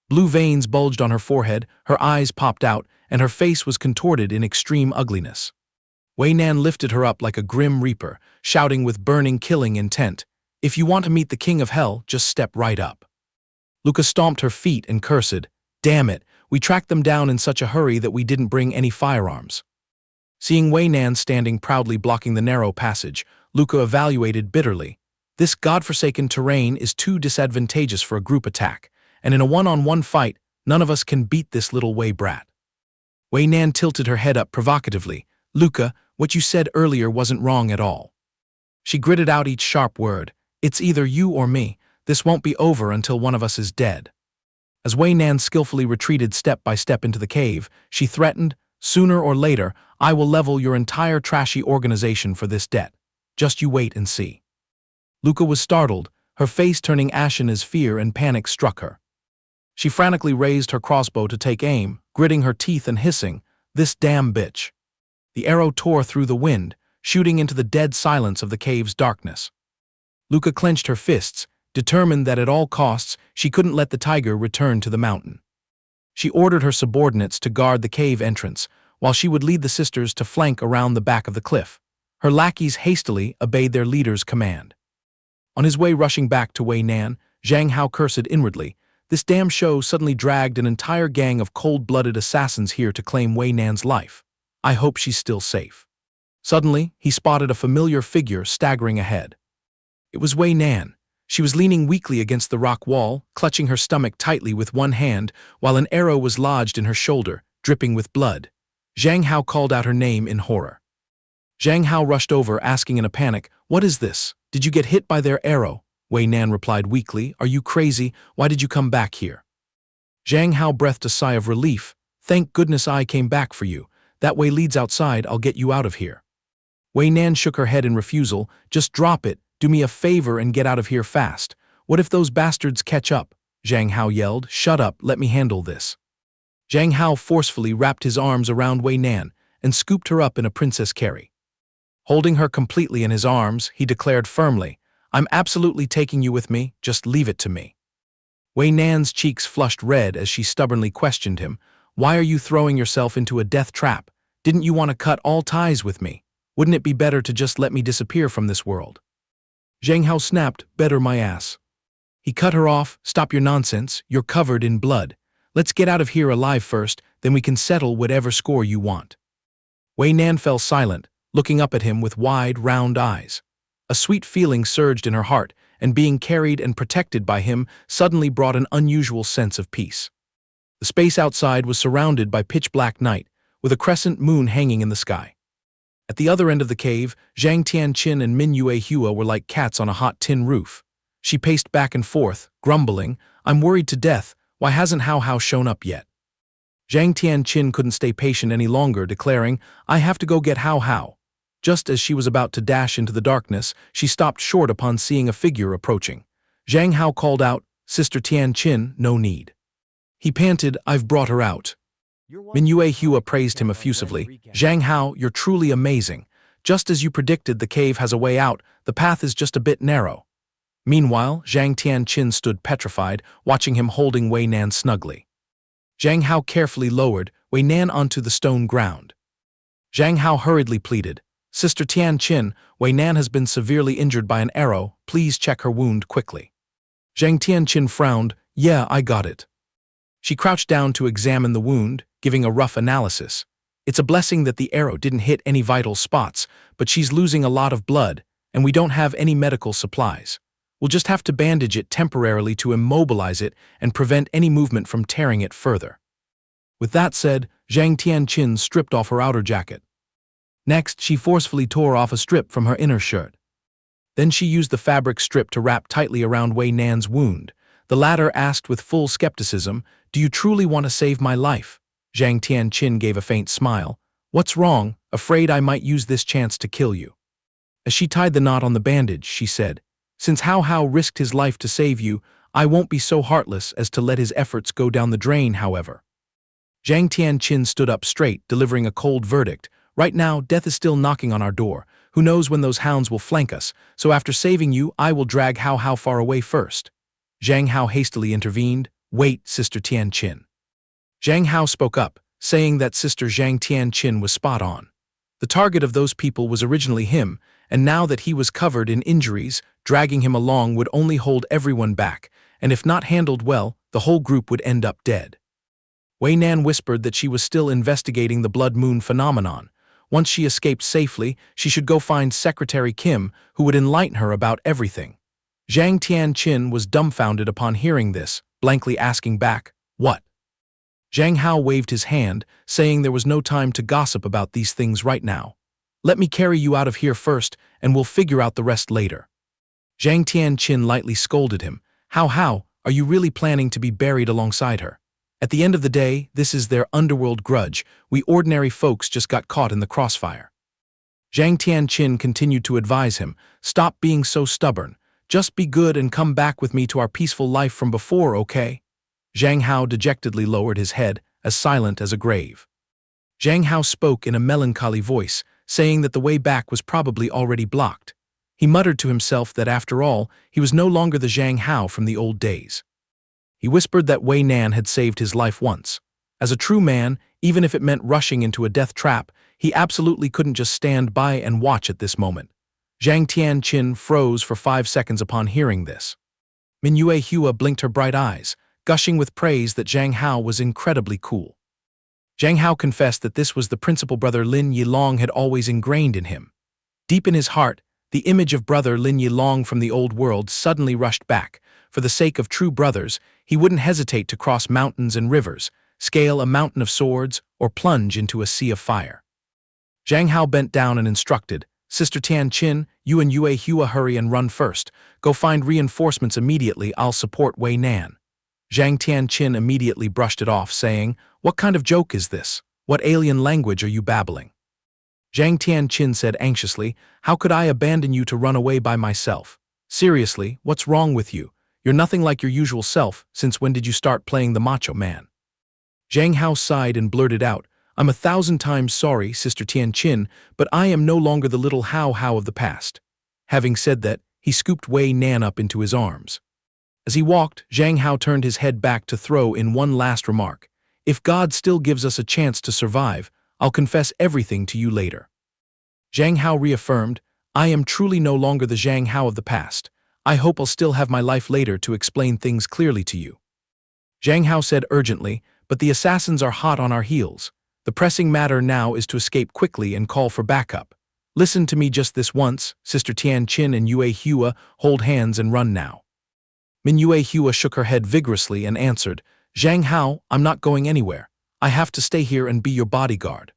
Blue veins bulged on her forehead, her eyes popped out, and her face was contorted in extreme ugliness. Wei Nan lifted her up like a grim reaper, shouting with burning, killing intent, if you want to meet the king of hell, just step right up. Luca stomped her feet and cursed, damn it, we tracked them down in such a hurry that we didn't bring any firearms. Seeing Wei Nan standing proudly blocking the narrow passage, Luca evaluated bitterly. This godforsaken terrain is too disadvantageous for a group attack, and in a one-on-one fight, none of us can beat this little Wei brat. Wei Nan tilted her head up provocatively. Luca, what you said earlier wasn't wrong at all. She gritted out each sharp word. It's either you or me. This won't be over until one of us is dead. As Wei Nan skillfully retreated step by step into the cave, she threatened, sooner or later, I will level your entire trashy organization for this debt. Just you wait and see. Luca was startled, her face turning ashen as fear and panic struck her. She frantically raised her crossbow to take aim, gritting her teeth and hissing, this damn bitch. The arrow tore through the wind, shooting into the dead silence of the cave's darkness. Luca clenched her fists, determined that at all costs she couldn't let the tiger return to the mountain. She ordered her subordinates to guard the cave entrance, while she would lead the sisters to flank around the back of the cliff. Her lackeys hastily obeyed their leader's command. On his way rushing back to Wei Nan, Zhang Hao cursed inwardly, this damn show suddenly dragged an entire gang of cold-blooded assassins here to claim Wei Nan's life. I hope she's still safe. Suddenly, he spotted a familiar figure staggering ahead. It was Wei Nan. She was leaning weakly against the rock wall, clutching her stomach tightly with one hand, while an arrow was lodged in her shoulder, dripping with blood. Zhang Hao called out her name in horror. Zhang Hao rushed over, asking in a panic, what is this? Did you get hit by their arrow? Wei Nan replied weakly, are you crazy? Why did you come back here? Zhang Hao breathed a sigh of relief. Thank goodness I came back for you. That way leads outside, I'll get you out of here. Wei Nan shook her head in refusal. Just drop it, do me a favor and get out of here fast. What if those bastards catch up? Zhang Hao yelled, shut up, let me handle this. Zhang Hao forcefully wrapped his arms around Wei Nan and scooped her up in a princess carry. Holding her completely in his arms, he declared firmly, I'm absolutely taking you with me, just leave it to me. Wei Nan's cheeks flushed red as she stubbornly questioned him, why are you throwing yourself into a death trap? Didn't you want to cut all ties with me? Wouldn't it be better to just let me disappear from this world? Zhang Hao snapped, better my ass. He cut her off, stop your nonsense, you're covered in blood. Let's get out of here alive first, then we can settle whatever score you want. Wei Nan fell silent, looking up at him with wide, round eyes. A sweet feeling surged in her heart, and being carried and protected by him suddenly brought an unusual sense of peace. The space outside was surrounded by pitch-black night, with a crescent moon hanging in the sky. At the other end of the cave, Zhang Tianqin and Min Yue Hua were like cats on a hot tin roof. She paced back and forth, grumbling, I'm worried to death, why hasn't Hao shown up yet? Zhang Tianqin couldn't stay patient any longer, declaring, I have to go get Hao. Just as she was about to dash into the darkness, she stopped short upon seeing a figure approaching. Zhang Hao called out, "Sister Tian Qin, no need." He panted, "I've brought her out." Mingyue Hua praised him effusively. "Zhang Hao, you're truly amazing. Just as you predicted, the cave has a way out, the path is just a bit narrow." Meanwhile, Zhang Tianqin stood petrified, watching him holding Wei Nan snugly. Zhang Hao carefully lowered Wei Nan onto the stone ground. Zhang Hao hurriedly pleaded, "Sister Tianqin, Wei Nan has been severely injured by an arrow, please check her wound quickly." Zhang Tianqin frowned, "Yeah, I got it." She crouched down to examine the wound, giving a rough analysis. "It's a blessing that the arrow didn't hit any vital spots, but she's losing a lot of blood, and we don't have any medical supplies. We'll just have to bandage it temporarily to immobilize it and prevent any movement from tearing it further." With that said, Zhang Tianqin stripped off her outer jacket. Next, she forcefully tore off a strip from her inner shirt. Then she used the fabric strip to wrap tightly around Wei Nan's wound. The latter asked with full skepticism, "Do you truly want to save my life?" Zhang Tianqin gave a faint smile. "What's wrong? Afraid I might use this chance to kill you." As she tied the knot on the bandage, she said, "Since Hao Hao risked his life to save you, I won't be so heartless as to let his efforts go down the drain, however." Zhang Tianqin stood up straight, delivering a cold verdict. "Right now, death is still knocking on our door. Who knows when those hounds will flank us, so after saving you, I will drag Hao Hao far away first." Zhang Hao hastily intervened. "Wait, Sister Tianqin." Zhang Hao spoke up, saying that Sister Zhang Tianqin was spot on. The target of those people was originally him, and now that he was covered in injuries, dragging him along would only hold everyone back, and if not handled well, the whole group would end up dead. Wei Nan whispered that she was still investigating the blood moon phenomenon. Once she escaped safely, she should go find Secretary Kim, who would enlighten her about everything. Zhang Tianqin was dumbfounded upon hearing this, blankly asking back, "What?" Zhang Hao waved his hand, saying there was no time to gossip about these things right now. "Let me carry you out of here first, and we'll figure out the rest later." Zhang Tianqin lightly scolded him. How, are you really planning to be buried alongside her? At the end of the day, this is their underworld grudge. We ordinary folks just got caught in the crossfire." Zhang Tianqin continued to advise him, "Stop being so stubborn. Just be good and come back with me to our peaceful life from before, okay?" Zhang Hao dejectedly lowered his head, as silent as a grave. Zhang Hao spoke in a melancholy voice, saying that the way back was probably already blocked. He muttered to himself that after all, he was no longer the Zhang Hao from the old days. He whispered that Wei Nan had saved his life once. As a true man, even if it meant rushing into a death trap, he absolutely couldn't just stand by and watch at this moment. Zhang Tianqin froze for 5 seconds upon hearing this. Mingyue Hua blinked her bright eyes, gushing with praise that Zhang Hao was incredibly cool. Zhang Hao confessed that this was the principal brother Lin Yilong had always ingrained in him. Deep in his heart, the image of brother Lin Yilong from the old world suddenly rushed back. For the sake of true brothers, he wouldn't hesitate to cross mountains and rivers, scale a mountain of swords, or plunge into a sea of fire. Zhang Hao bent down and instructed, "Sister Tianqin, you and Yue Hua hurry and run first. Go find reinforcements immediately, I'll support Wei Nan." Zhang Tianqin immediately brushed it off, saying, "What kind of joke is this? What alien language are you babbling?" Zhang Tianqin said anxiously, "How could I abandon you to run away by myself? Seriously, what's wrong with you? You're nothing like your usual self. Since when did you start playing the macho man?" Zhang Hao sighed and blurted out, "I'm 1,000 times sorry, Sister Tianqin, but I am no longer the little Hao Hao of the past." Having said that, he scooped Wei Nan up into his arms. As he walked, Zhang Hao turned his head back to throw in one last remark. "If God still gives us a chance to survive, I'll confess everything to you later." Zhang Hao reaffirmed, "I am truly no longer the Zhang Hao of the past. I hope I'll still have my life later to explain things clearly to you." Zhang Hao said urgently, "But the assassins are hot on our heels. The pressing matter now is to escape quickly and call for backup. Listen to me just this once, Sister Tianqin and Yue Hua, hold hands and run now." Mingyue Hua shook her head vigorously and answered, "Zhang Hao, I'm not going anywhere. I have to stay here and be your bodyguard."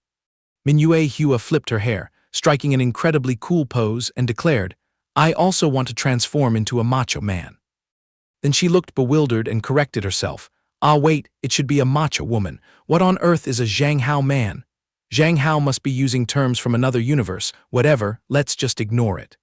Mingyue Hua flipped her hair, striking an incredibly cool pose, and declared, "I also want to transform into a macho man." Then she looked bewildered and corrected herself. "Ah wait, it should be a macho woman. What on earth is a Zhang Hao man? Zhang Hao must be using terms from another universe. Whatever, let's just ignore it."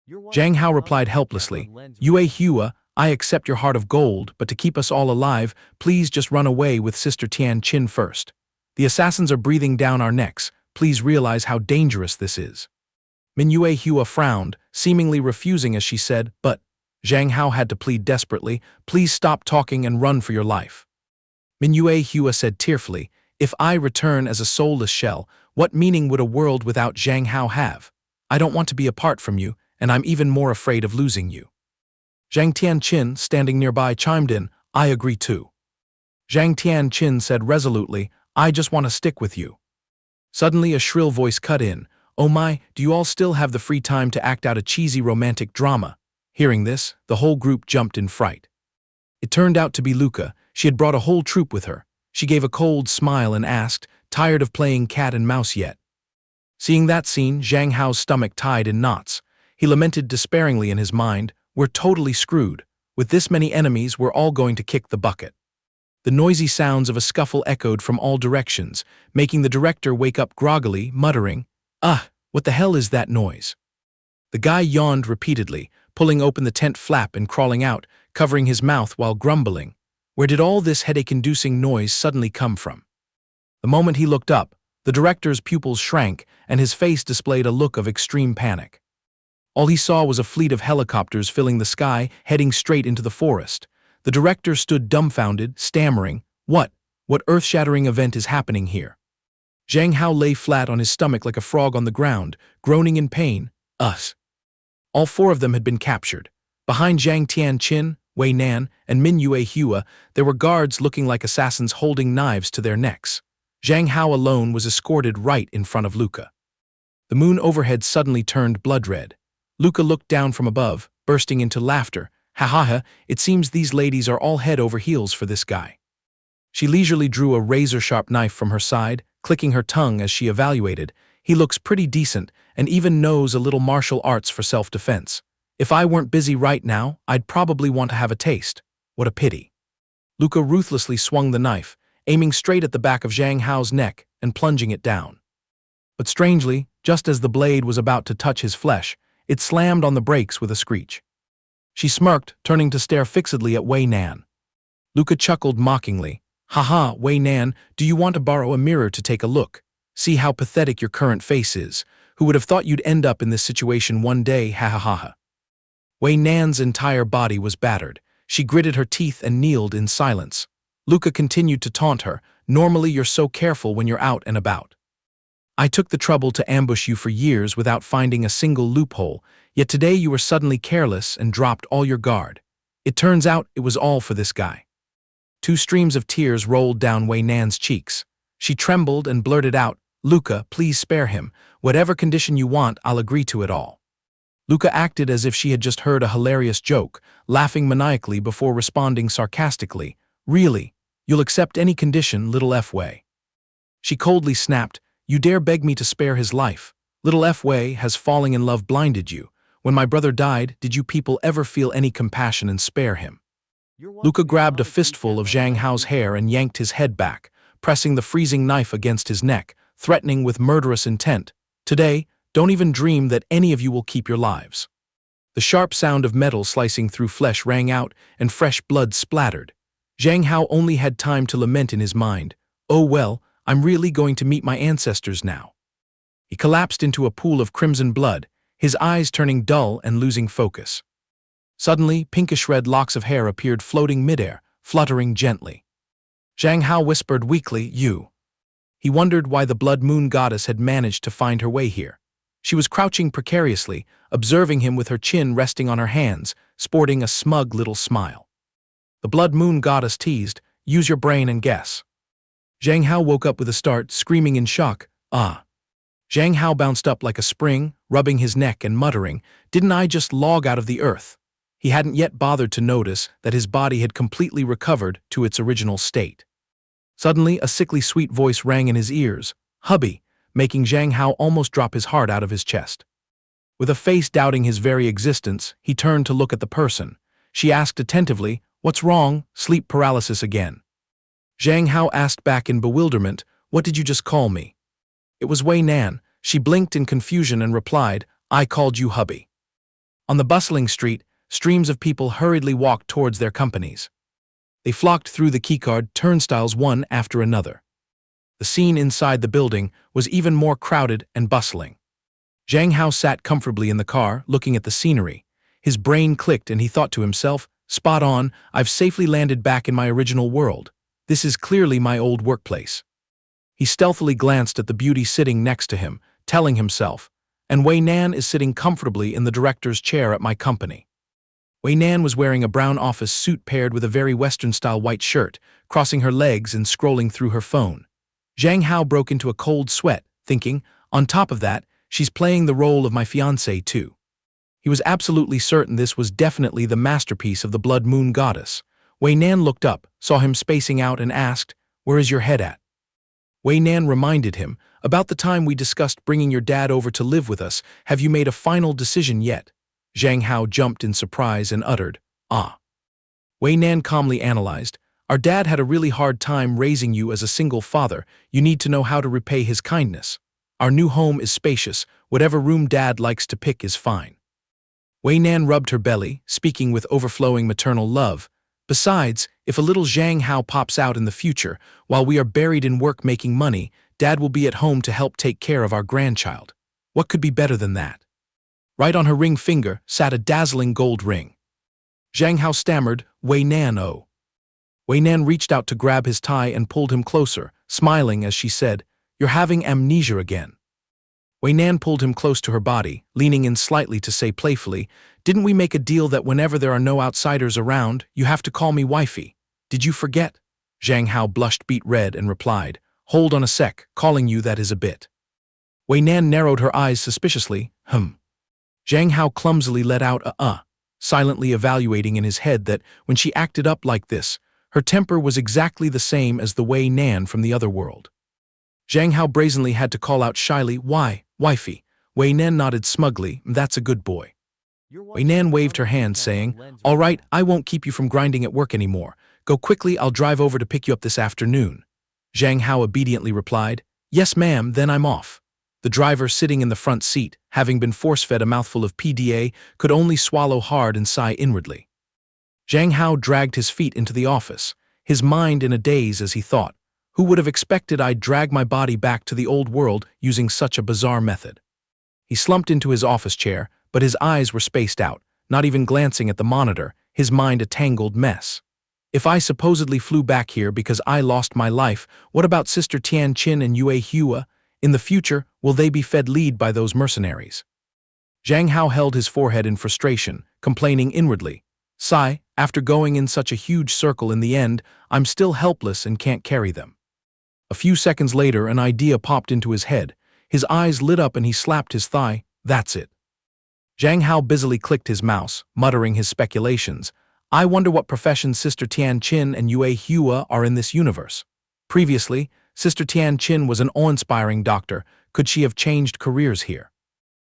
Zhang Hao replied helplessly, "Yue Hua, I accept your heart of gold, but to keep us all alive, please just run away with Sister Tian Qin first. The assassins are breathing down our necks. Please realize how dangerous this is." Mingyue Hua frowned, seemingly refusing as she said, "But—" Zhang Hao had to plead desperately, "Please stop talking and run for your life." Mingyue Hua said tearfully, "If I return as a soulless shell, what meaning would a world without Zhang Hao have? I don't want to be apart from you, and I'm even more afraid of losing you." Zhang Tianqin, standing nearby, chimed in, "I agree too." Zhang Tianqin said resolutely, "I just want to stick with you." Suddenly a shrill voice cut in, "Oh my, do you all still have the free time to act out a cheesy romantic drama?" Hearing this, the whole group jumped in fright. It turned out to be Luca. She had brought a whole troupe with her. She gave a cold smile and asked, "Tired of playing cat and mouse yet?" Seeing that scene, Zhang Hao's stomach tied in knots. He lamented despairingly in his mind, "We're totally screwed. With this many enemies, we're all going to kick the bucket." The noisy sounds of a scuffle echoed from all directions, making the director wake up groggily, muttering, What the hell is that noise?" The guy yawned repeatedly, pulling open the tent flap and crawling out, covering his mouth while grumbling. Where did all this headache-inducing noise suddenly come from? The moment he looked up, the director's pupils shrank and his face displayed a look of extreme panic. All he saw was a fleet of helicopters filling the sky, heading straight into the forest. The director stood dumbfounded, stammering, What earth-shattering event is happening here?" Zhang Hao lay flat on his stomach like a frog on the ground, groaning in pain. Us. All four of them had been captured. Behind Zhang Tianqin, Wei Nan, and Mingyue Hua, there were guards looking like assassins holding knives to their necks. Zhang Hao alone was escorted right in front of Luca. The moon overhead suddenly turned blood-red. Luca looked down from above, bursting into laughter. "Ha ha ha, it seems these ladies are all head over heels for this guy." She leisurely drew a razor-sharp knife from her side, clicking her tongue as she evaluated. "He looks pretty decent, and even knows a little martial arts for self-defense. If I weren't busy right now, I'd probably want to have a taste. What a pity." Luca ruthlessly swung the knife, aiming straight at the back of Zhang Hao's neck and plunging it down. But strangely, just as the blade was about to touch his flesh, it slammed on the brakes with a screech. She smirked, turning to stare fixedly at Wei Nan. Luca chuckled mockingly. "Haha, Wei Nan, do you want to borrow a mirror to take a look? See how pathetic your current face is. Who would have thought you'd end up in this situation one day, ha ha ha ha." Wei Nan's entire body was battered. She gritted her teeth and kneeled in silence. Luca continued to taunt her, "Normally you're so careful when you're out and about. I took the trouble to ambush you for years without finding a single loophole, yet today you were suddenly careless and dropped all your guard. It turns out it was all for this guy." Two streams of tears rolled down Wei Nan's cheeks. She trembled and blurted out, "Luca, please spare him. Whatever condition you want, I'll agree to it all." Luca acted as if she had just heard a hilarious joke, laughing maniacally before responding sarcastically, "Really? You'll accept any condition, little F. Wei." She coldly snapped, "You dare beg me to spare his life? Little F. Wei, has falling in love blinded you? When my brother died, did you people ever feel any compassion and spare him?" Luca grabbed a fistful of Zhang Hao's hair and yanked his head back, pressing the freezing knife against his neck, threatening with murderous intent, "Today, don't even dream that any of you will keep your lives." The sharp sound of metal slicing through flesh rang out, and fresh blood splattered. Zhang Hao only had time to lament in his mind, "Oh well, I'm really going to meet my ancestors now." He collapsed into a pool of crimson blood, his eyes turning dull and losing focus. Suddenly, pinkish-red locks of hair appeared floating midair, fluttering gently. Zhang Hao whispered weakly, "You." He wondered why the blood moon goddess had managed to find her way here. She was crouching precariously, observing him with her chin resting on her hands, sporting a smug little smile. The blood moon goddess teased, "Use your brain and guess." Zhang Hao woke up with a start, screaming in shock, "Ah." Zhang Hao bounced up like a spring, rubbing his neck and muttering, "Didn't I just log out of the earth?" He hadn't yet bothered to notice that his body had completely recovered to its original state. Suddenly, a sickly sweet voice rang in his ears, "Hubby," making Zhang Hao almost drop his heart out of his chest. With a face doubting his very existence, he turned to look at the person. She asked attentively, "What's wrong? Sleep paralysis again?" Zhang Hao asked back in bewilderment, "What did you just call me?" It was Wei Nan. She blinked in confusion and replied, "I called you hubby." On the bustling street, streams of people hurriedly walked towards their companies. They flocked through the keycard turnstiles one after another. The scene inside the building was even more crowded and bustling. Zhang Hao sat comfortably in the car, looking at the scenery. His brain clicked and he thought to himself, "Spot on, I've safely landed back in my original world. This is clearly my old workplace." He stealthily glanced at the beauty sitting next to him, telling himself, "And Wei Nan is sitting comfortably in the director's chair at my company." Wei Nan was wearing a brown office suit paired with a very Western-style white shirt, crossing her legs and scrolling through her phone. Zhang Hao broke into a cold sweat, thinking, on top of that, she's playing the role of my fiancée too. He was absolutely certain this was definitely the masterpiece of the blood moon goddess. Wei Nan looked up, saw him spacing out and asked, "Where is your head at?" Wei Nan reminded him, "About the time we discussed bringing your dad over to live with us, have you made a final decision yet?" Zhang Hao jumped in surprise and uttered, "Ah." Wei Nan calmly analyzed, "Our dad had a really hard time raising you as a single father. You need to know how to repay his kindness. Our new home is spacious. Whatever room Dad likes to pick is fine." Wei Nan rubbed her belly, speaking with overflowing maternal love. "Besides, if a little Zhang Hao pops out in the future, while we are buried in work making money, Dad will be at home to help take care of our grandchild. What could be better than that?" Right on her ring finger sat a dazzling gold ring. Zhang Hao stammered, "Wei Nan, oh." Wei Nan reached out to grab his tie and pulled him closer, smiling as she said, "You're having amnesia again." Wei Nan pulled him close to her body, leaning in slightly to say playfully, "Didn't we make a deal that whenever there are no outsiders around, you have to call me wifey? Did you forget?" Zhang Hao blushed beet red and replied, "Hold on a sec, calling you that is a bit." Wei Nan narrowed her eyes suspiciously, Zhang Hao clumsily let out a silently evaluating in his head that when she acted up like this, her temper was exactly the same as the Wei Nan from the other world. Zhang Hao brazenly had to call out shyly, "Why, wifey?" Wei Nan nodded smugly, "That's a good boy." Wei Nan waved her hand, saying, "All right, I won't keep you from grinding at work anymore. Go quickly, I'll drive over to pick you up this afternoon." Zhang Hao obediently replied, "Yes, ma'am, then I'm off." The driver sitting in the front seat, having been force-fed a mouthful of PDA, could only swallow hard and sigh inwardly. Zhang Hao dragged his feet into the office, his mind in a daze as he thought, "Who would have expected I'd drag my body back to the old world using such a bizarre method?" He slumped into his office chair, but his eyes were spaced out, not even glancing at the monitor, his mind a tangled mess. If I supposedly flew back here because I lost my life, what about Sister Tian Qin and Yue Hua? In the future, will they be fed lead by those mercenaries? Zhang Hao held his forehead in frustration, complaining inwardly, "Sigh, after going in such a huge circle in the end, I'm still helpless and can't carry them." A few seconds later, an idea popped into his head. His eyes lit up and he slapped his thigh. "That's it." Zhang Hao busily clicked his mouse, muttering his speculations. "I wonder what profession Sister Tian Qin and Yue Hua are in this universe. Previously, Sister Tian Qin was an awe-inspiring doctor. Could she have changed careers here?"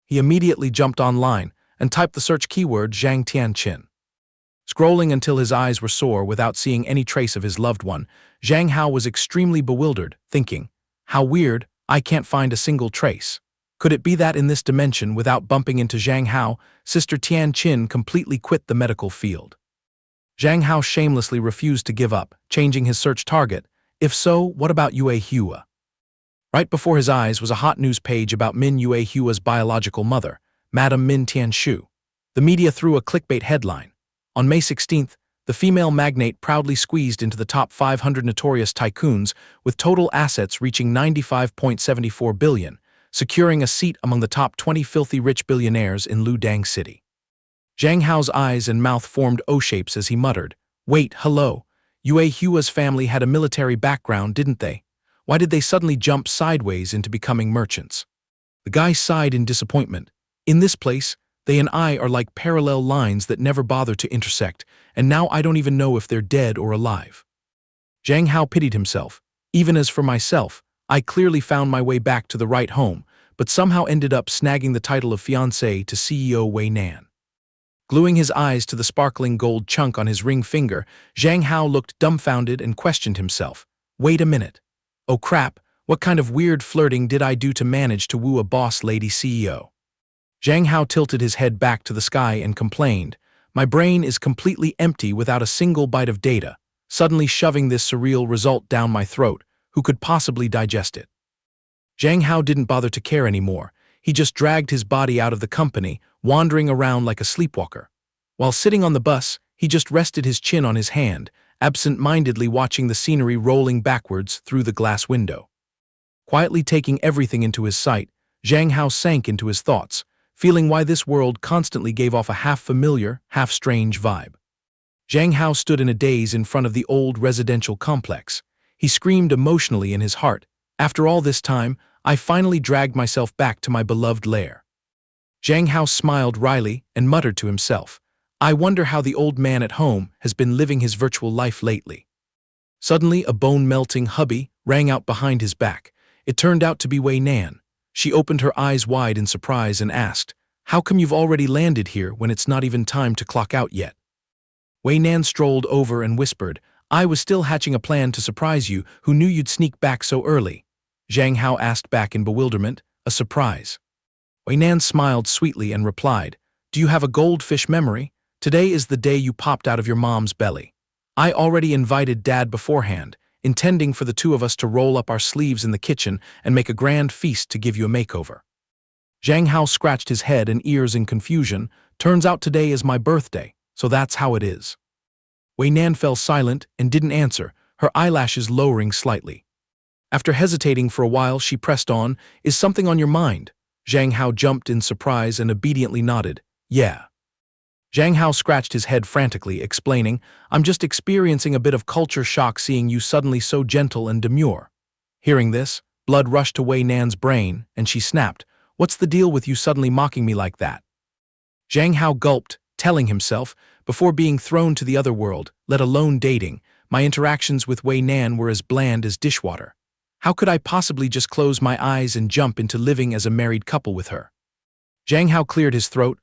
He immediately jumped online and typed the search keyword Zhang Tian Qin. Scrolling until his eyes were sore without seeing any trace of his loved one, Zhang Hao was extremely bewildered, thinking, "How weird, I can't find a single trace. Could it be that in this dimension, without bumping into Zhang Hao, Sister Tian Qin completely quit the medical field?" Zhang Hao shamelessly refused to give up, changing his search target. If so, what about Yue Hua? Right before his eyes was a hot news page about Min Yue Hua's biological mother, Madame Min Tianshu. The media threw a clickbait headline. On May 16th, the female magnate proudly squeezed into the top 500 notorious tycoons with total assets reaching 95.74 billion, securing a seat among the top 20 filthy rich billionaires in Ludang City. Zhang Hao's eyes and mouth formed O-shapes as he muttered, "Wait, hello. Yue Hua's family had a military background, didn't they? Why did they suddenly jump sideways into becoming merchants?" The guy sighed in disappointment. "In this place, they and I are like parallel lines that never bother to intersect, and now I don't even know if they're dead or alive." Zhang Hao pitied himself. "Even as for myself, I clearly found my way back to the right home, but somehow ended up snagging the title of fiancé to CEO Wei Nan." Gluing his eyes to the sparkling gold chunk on his ring finger, Zhang Hao looked dumbfounded and questioned himself. "Wait a minute. Oh crap, what kind of weird flirting did I do to manage to woo a boss lady CEO?" Zhang Hao tilted his head back to the sky and complained, My brain is completely empty without a single bite of data, suddenly shoving this surreal result down my throat. Who could possibly digest it? Zhang Hao didn't bother to care anymore. He just dragged his body out of the company, wandering around like a sleepwalker. While sitting on the bus, he just rested his chin on his hand, absent-mindedly watching the scenery rolling backwards through the glass window. Quietly taking everything into his sight, Zhang Hao sank into his thoughts, feeling why this world constantly gave off a half-familiar, half-strange vibe. Zhang Hao stood in a daze in front of the old residential complex. He screamed emotionally in his heart, "After all this time, I finally dragged myself back to my beloved lair." Zhang Hao smiled wryly and muttered to himself, "I wonder how the old man at home has been living his virtual life lately." Suddenly, a bone-melting hubby rang out behind his back. It turned out to be Wei Nan. She opened her eyes wide in surprise and asked, "How come you've already landed here when it's not even time to clock out yet?" Wei Nan strolled over and whispered, "I was still hatching a plan to surprise you. Who knew you'd sneak back so early?" Zhang Hao asked back in bewilderment, "A surprise?" Wei Nan smiled sweetly and replied, "Do you have a goldfish memory? Today is the day you popped out of your mom's belly. I already invited Dad beforehand, intending for the two of us to roll up our sleeves in the kitchen and make a grand feast to give you a makeover." Zhang Hao scratched his head and ears in confusion. "Turns out today is my birthday, so that's how it is." Wei Nan fell silent and didn't answer, her eyelashes lowering slightly. After hesitating for a while, she pressed on, "Is something on your mind?" Zhang Hao jumped in surprise and obediently nodded, "Yeah." Zhang Hao scratched his head frantically, explaining, "I'm just experiencing a bit of culture shock seeing you suddenly so gentle and demure." Hearing this, blood rushed to Wei Nan's brain, and she snapped, "What's the deal with you suddenly mocking me like that?" Zhang Hao gulped, telling himself, "Before being thrown to the other world, let alone dating, my interactions with Wei Nan were as bland as dishwater. How could I possibly just close my eyes and jump into living as a married couple with her?" Zhang Hao cleared his throat,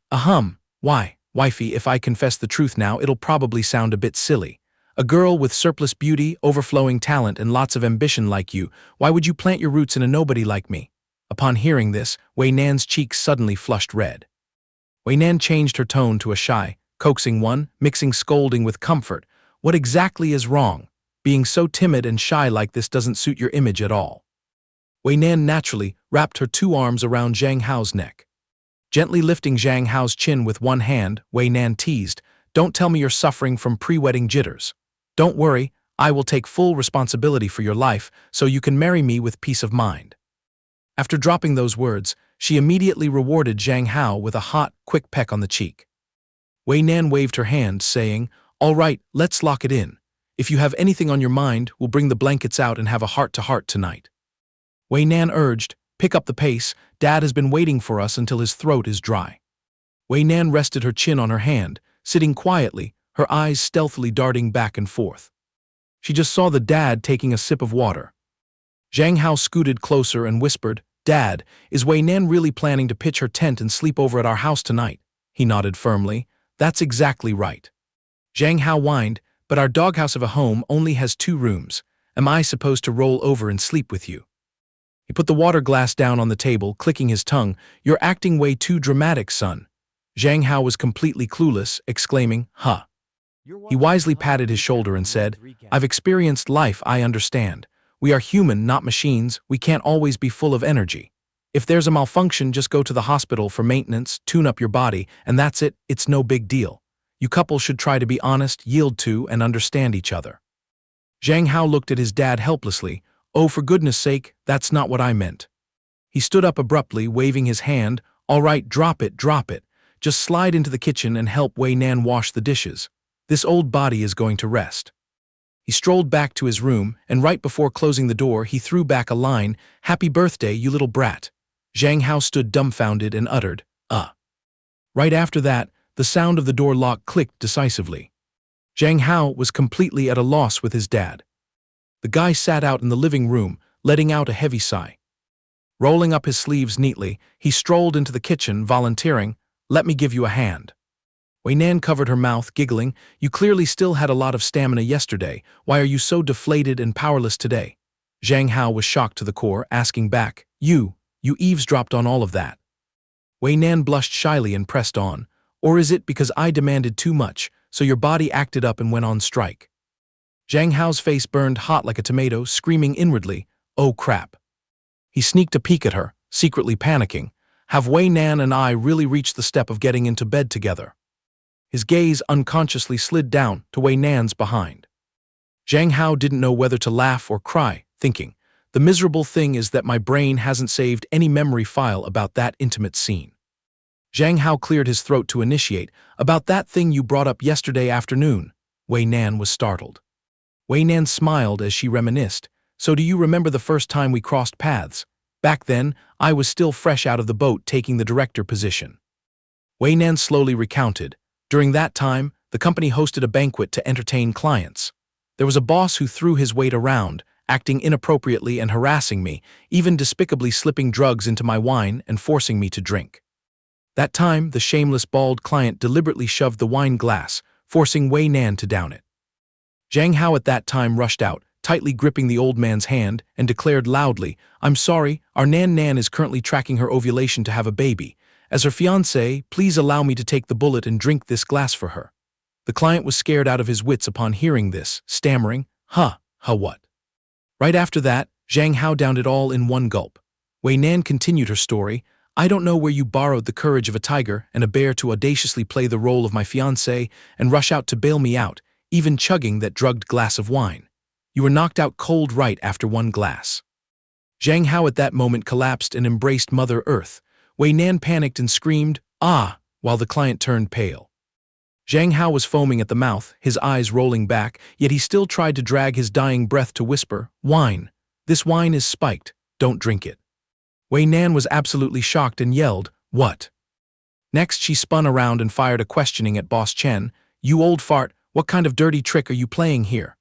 Why, wifey, if I confess the truth now, it'll probably sound a bit silly. A girl with surplus beauty, overflowing talent, and lots of ambition like you, why would you plant your roots in a nobody like me?" Upon hearing this, Wei Nan's cheeks suddenly flushed red. Wei Nan changed her tone to a shy, coaxing one, mixing scolding with comfort. "What exactly is wrong? Being so timid and shy like this doesn't suit your image at all." Wei Nan naturally wrapped her two arms around Zhang Hao's neck. Gently lifting Zhang Hao's chin with one hand, Wei Nan teased, "Don't tell me you're suffering from pre-wedding jitters. Don't worry, I will take full responsibility for your life so you can marry me with peace of mind." After dropping those words, she immediately rewarded Zhang Hao with a hot, quick peck on the cheek. Wei Nan waved her hand, saying, "All right, let's lock it in. If you have anything on your mind, we'll bring the blankets out and have a heart-to-heart tonight." Wei Nan urged, "Pick up the pace. Dad has been waiting for us until his throat is dry." Wei Nan rested her chin on her hand, sitting quietly, her eyes stealthily darting back and forth. She just saw the dad taking a sip of water. Zhang Hao scooted closer and whispered, "Dad, is Wei Nan really planning to pitch her tent and sleep over at our house tonight?" He nodded firmly. "That's exactly right." Zhang Hao whined, "But our doghouse of a home only has 2 rooms. Am I supposed to roll over and sleep with you?" He put the water glass down on the table, clicking his tongue. "You're acting way too dramatic, son." Zhang Hao was completely clueless, exclaiming, "Huh." He wisely patted his shoulder and said, "I've experienced life, I understand. We are human, not machines. We can't always be full of energy. If there's a malfunction, just go to the hospital for maintenance, tune up your body, and that's it. It's no big deal. You couples should try to be honest, yield to, and understand each other." Zhang Hao looked at his dad helplessly. "Oh, for goodness sake, that's not what I meant." He stood up abruptly, waving his hand. "All right, drop it, drop it. Just slide into the kitchen and help Wei Nan wash the dishes. This old body is going to rest." He strolled back to his room, and right before closing the door, he threw back a line, "Happy birthday, you little brat." Zhang Hao stood dumbfounded and uttered, Right after that, the sound of the door lock clicked decisively. Zhang Hao was completely at a loss with his dad. The guy sat out in the living room, letting out a heavy sigh. Rolling up his sleeves neatly, he strolled into the kitchen, volunteering, "Let me give you a hand." Wei Nan covered her mouth, giggling, "You clearly still had a lot of stamina yesterday. Why are you so deflated and powerless today?" Zhang Hao was shocked to the core, asking back, You eavesdropped on all of that." Wei Nan blushed shyly and pressed on, Or is it because I demanded too much, so your body acted up and went on strike? Zhang Hao's face burned hot like a tomato, screaming inwardly, "Oh crap." He sneaked a peek at her, secretly panicking. Have Wei Nan and I really reached the step of getting into bed together? His gaze unconsciously slid down to Wei Nan's behind. Zhang Hao didn't know whether to laugh or cry, thinking, the miserable thing is that my brain hasn't saved any memory file about that intimate scene. Zhang Hao cleared his throat to initiate, about that thing you brought up yesterday afternoon. Wei Nan was startled. Wei Nan smiled as she reminisced. So do you remember the first time we crossed paths? Back then, I was still fresh out of the boat taking the director position. Wei Nan slowly recounted. During that time, the company hosted a banquet to entertain clients. There was a boss who threw his weight around, acting inappropriately and harassing me, even despicably slipping drugs into my wine and forcing me to drink. That time, the shameless bald client deliberately shoved the wine glass, forcing Wei Nan to down it. Zhang Hao at that time rushed out, tightly gripping the old man's hand, and declared loudly, I'm sorry, our Nan Nan is currently tracking her ovulation to have a baby. As her fiancé, please allow me to take the bullet and drink this glass for her. The client was scared out of his wits upon hearing this, stammering, Huh, what? Right after that, Zhang Hao downed it all in one gulp. Wei Nan continued her story. I don't know where you borrowed the courage of a tiger and a bear to audaciously play the role of my fiancé and rush out to bail me out, even chugging that drugged glass of wine. You were knocked out cold right after one glass. Zhang Hao at that moment collapsed and embraced Mother Earth. Wei Nan panicked and screamed, Ah, while the client turned pale. Zhang Hao was foaming at the mouth, his eyes rolling back, yet he still tried to drag his dying breath to whisper, Wine. This wine is spiked, don't drink it. Wei Nan was absolutely shocked and yelled, What? Next she spun around and fired a questioning at Boss Chen, You old fart, what kind of dirty trick are you playing here?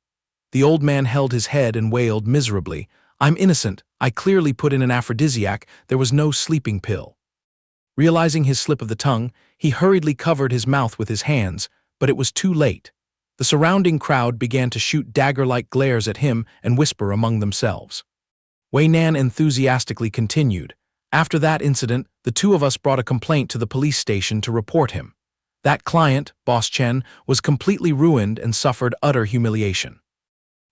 The old man held his head and wailed miserably, I'm innocent, I clearly put in an aphrodisiac, there was no sleeping pill. Realizing his slip of the tongue, he hurriedly covered his mouth with his hands, but it was too late. The surrounding crowd began to shoot dagger-like glares at him and whisper among themselves. Wei Nan enthusiastically continued, After that incident, the two of us brought a complaint to the police station to report him. That client, Boss Chen, was completely ruined and suffered utter humiliation.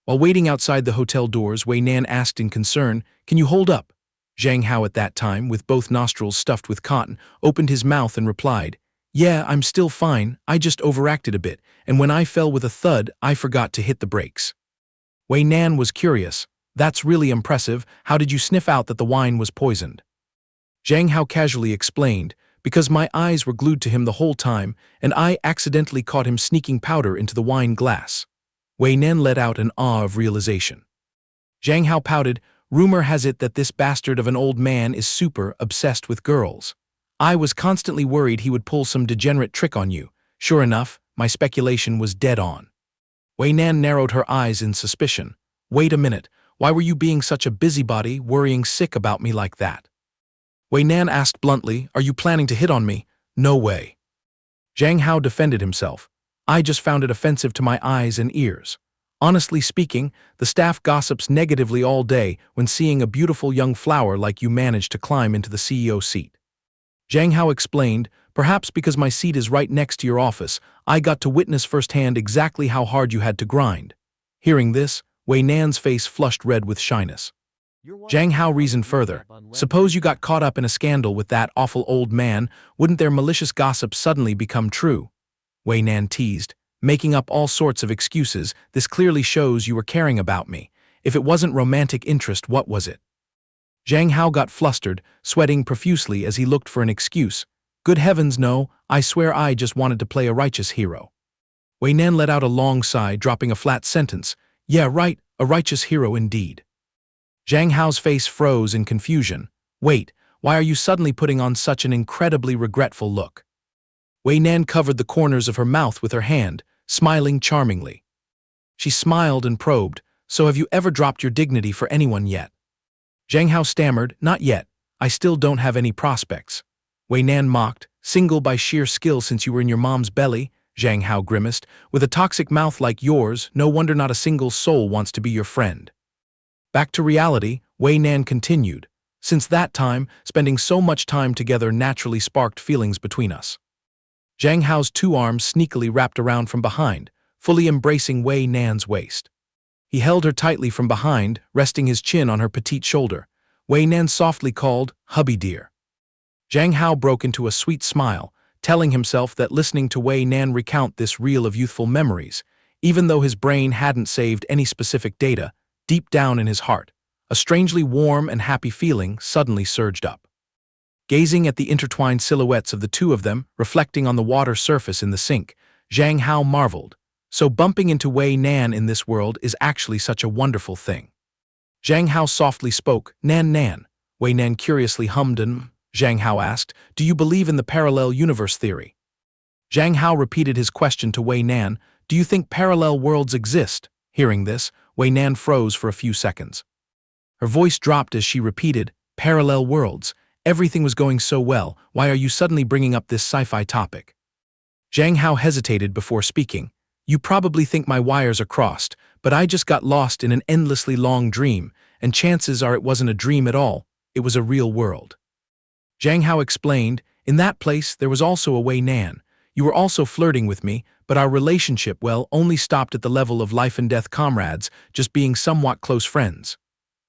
While waiting outside the hotel doors, Wei Nan asked in concern, Can you hold up? Zhang Hao at that time, with both nostrils stuffed with cotton, opened his mouth and replied, Yeah, I'm still fine, I just overacted a bit, and when I fell with a thud, I forgot to hit the brakes. Wei Nan was curious, That's really impressive, how did you sniff out that the wine was poisoned? Zhang Hao casually explained, Because my eyes were glued to him the whole time, and I accidentally caught him sneaking powder into the wine glass. Wei Nan let out an awe of realization. Zhang Hao pouted, Rumor has it that this bastard of an old man is super obsessed with girls. I was constantly worried he would pull some degenerate trick on you. Sure enough, my speculation was dead on. Wei Nan narrowed her eyes in suspicion. Wait a minute, why were you being such a busybody, worrying sick about me like that? Wei Nan asked bluntly, Are you planning to hit on me? No way. Zhang Hao defended himself. I just found it offensive to my eyes and ears. Honestly speaking, the staff gossips negatively all day when seeing a beautiful young flower like you manage to climb into the CEO seat. Zhang Hao explained, Perhaps because my seat is right next to your office, I got to witness firsthand exactly how hard you had to grind. Hearing this, Wei Nan's face flushed red with shyness. Zhang Hao reasoned further, Suppose you got caught up in a scandal with that awful old man, wouldn't their malicious gossip suddenly become true? Wei Nan teased, making up all sorts of excuses. This clearly shows you were caring about me. If it wasn't romantic interest, what was it? Zhang Hao got flustered, sweating profusely as he looked for an excuse. Good heavens no, I swear I just wanted to play a righteous hero. Wei Nan let out a long sigh, dropping a flat sentence. Yeah, right, a righteous hero indeed. Zhang Hao's face froze in confusion. Wait, why are you suddenly putting on such an incredibly regretful look? Wei Nan covered the corners of her mouth with her hand, smiling charmingly. She smiled and probed, So have you ever dropped your dignity for anyone yet? Zhang Hao stammered, Not yet, I still don't have any prospects. Wei Nan mocked, Single by sheer skill since you were in your mom's belly? Zhang Hao grimaced, With a toxic mouth like yours, no wonder not a single soul wants to be your friend. Back to reality, Wei Nan continued, Since that time, spending so much time together naturally sparked feelings between us. Zhang Hao's two arms sneakily wrapped around from behind, fully embracing Wei Nan's waist. He held her tightly from behind, resting his chin on her petite shoulder. Wei Nan softly called, "Hubby dear." Zhang Hao broke into a sweet smile, telling himself that listening to Wei Nan recount this reel of youthful memories, even though his brain hadn't saved any specific data, deep down in his heart, a strangely warm and happy feeling suddenly surged up. Gazing at the intertwined silhouettes of the two of them reflecting on the water surface in the sink, Zhang Hao marveled. So bumping into Wei Nan in this world is actually such a wonderful thing. Zhang Hao softly spoke, "Nan Nan." Wei Nan curiously hummed and Zhang Hao asked, "Do you believe in the parallel universe theory?" Zhang Hao repeated his question to Wei Nan, "Do you think parallel worlds exist?" Hearing this, Wei Nan froze for a few seconds. Her voice dropped as she repeated, "Parallel worlds. Everything was going so well, why are you suddenly bringing up this sci-fi topic?" Zhang Hao hesitated before speaking. "You probably think my wires are crossed, but I just got lost in an endlessly long dream, and chances are it wasn't a dream at all, it was a real world." Zhang Hao explained, "In that place there was also a Wei Nan. You were also flirting with me, but our relationship, well, only stopped at the level of life-and-death comrades, just being somewhat close friends."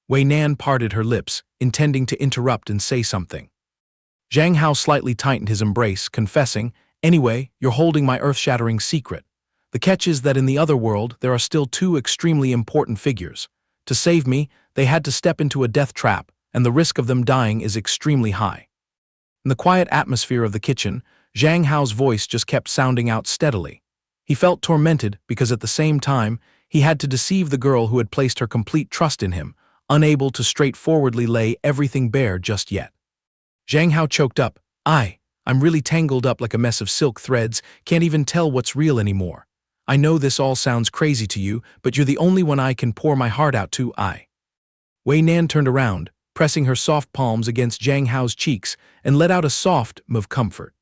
Wei Nan parted her lips, intending to interrupt and say something. Zhang Hao slightly tightened his embrace, confessing, "Anyway, you're holding my earth-shattering secret. The catch is that in the other world there are still two extremely important figures. To save me, they had to step into a death trap, and the risk of them dying is extremely high." In the quiet atmosphere of the kitchen, Zhang Hao's voice just kept sounding out steadily. He felt tormented because at the same time, he had to deceive the girl who had placed her complete trust in him, unable to straightforwardly lay everything bare just yet. Zhang Hao choked up, I'm really tangled up like a mess of silk threads, can't even tell what's real anymore. I know this all sounds crazy to you, but you're the only one I can pour my heart out to, Wei Nan turned around, pressing her soft palms against Zhang Hao's cheeks, and let out a soft "m" of comfort.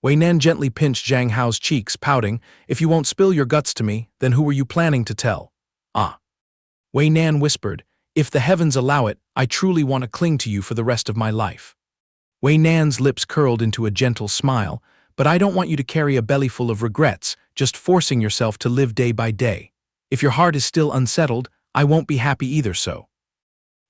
Wei Nan gently pinched Zhang Hao's cheeks, pouting, "If you won't spill your guts to me, then who were you planning to tell?" Wei Nan whispered, "If the heavens allow it, I truly want to cling to you for the rest of my life." Wei Nan's lips curled into a gentle smile, "But I don't want you to carry a belly full of regrets, just forcing yourself to live day by day. If your heart is still unsettled, I won't be happy either so."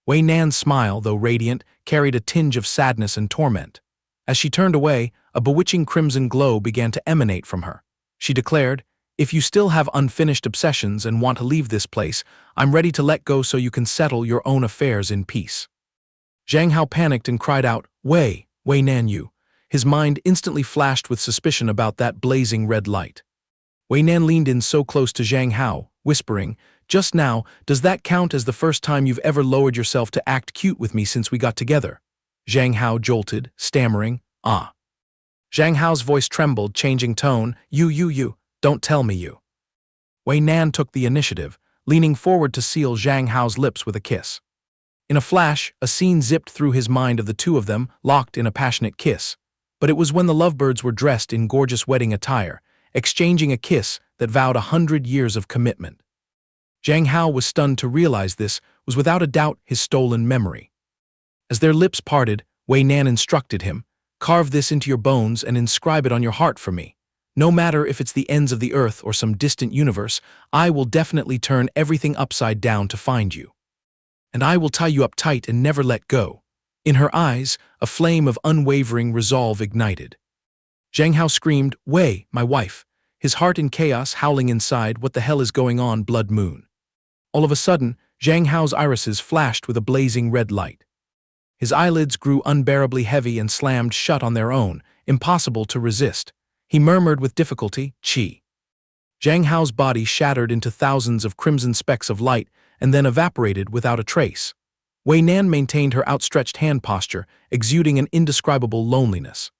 Wei Nan's smile, though radiant, carried a tinge of sadness and torment. As she turned away, a bewitching crimson glow began to emanate from her. She declared, "If you still have unfinished obsessions and want to leave this place, I'm ready to let go so you can settle your own affairs in peace." Zhang Hao panicked and cried out, Wei Nan you." His mind instantly flashed with suspicion about that blazing red light. Wei Nan leaned in so close to Zhang Hao, whispering, "Just now, does that count as the first time you've ever lowered yourself to act cute with me since we got together?" Zhang Hao jolted, stammering, Zhang Hao's voice trembled, changing tone, You, don't tell me you." Wei Nan took the initiative, leaning forward to seal Zhang Hao's lips with a kiss. In a flash, a scene zipped through his mind of the two of them, locked in a passionate kiss. But it was when the lovebirds were dressed in gorgeous wedding attire, exchanging a kiss that vowed 100 years of commitment. Zhang Hao was stunned to realize this was without a doubt his stolen memory. As their lips parted, Wei Nan instructed him, "Carve this into your bones and inscribe it on your heart for me. No matter if it's the ends of the earth or some distant universe, I will definitely turn everything upside down to find you. And I will tie you up tight and never let go." In her eyes, a flame of unwavering resolve ignited. Zhang Hao screamed, "Wei, my wife," his heart in chaos howling inside, "What the hell is going on, blood moon?" All of a sudden, Zhang Hao's irises flashed with a blazing red light. His eyelids grew unbearably heavy and slammed shut on their own, impossible to resist. He murmured with difficulty, "Qi." Zhang Hao's body shattered into thousands of crimson specks of light and then evaporated without a trace. Wei Nan maintained her outstretched hand posture, exuding an indescribable loneliness.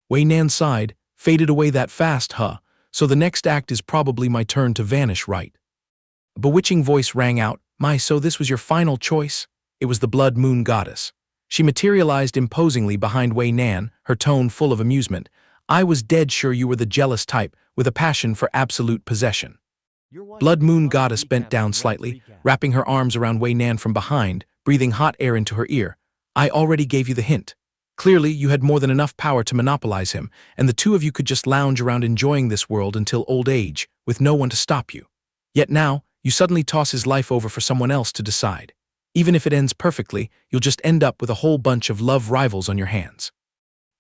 Wei Nan sighed, "Faded away that fast, huh? So the next act is probably my turn to vanish, right?" A bewitching voice rang out, so this was your final choice?" It was the blood moon goddess. She materialized imposingly behind Wei Nan, her tone full of amusement. "I was dead sure you were the jealous type, with a passion for absolute possession." Blood moon goddess bent down slightly, wrapping her arms around Wei Nan from behind, breathing hot air into her ear. "I already gave you the hint. Clearly, you had more than enough power to monopolize him, and the two of you could just lounge around enjoying this world until old age, with no one to stop you. Yet now, you suddenly toss his life over for someone else to decide. Even if it ends perfectly, you'll just end up with a whole bunch of love rivals on your hands.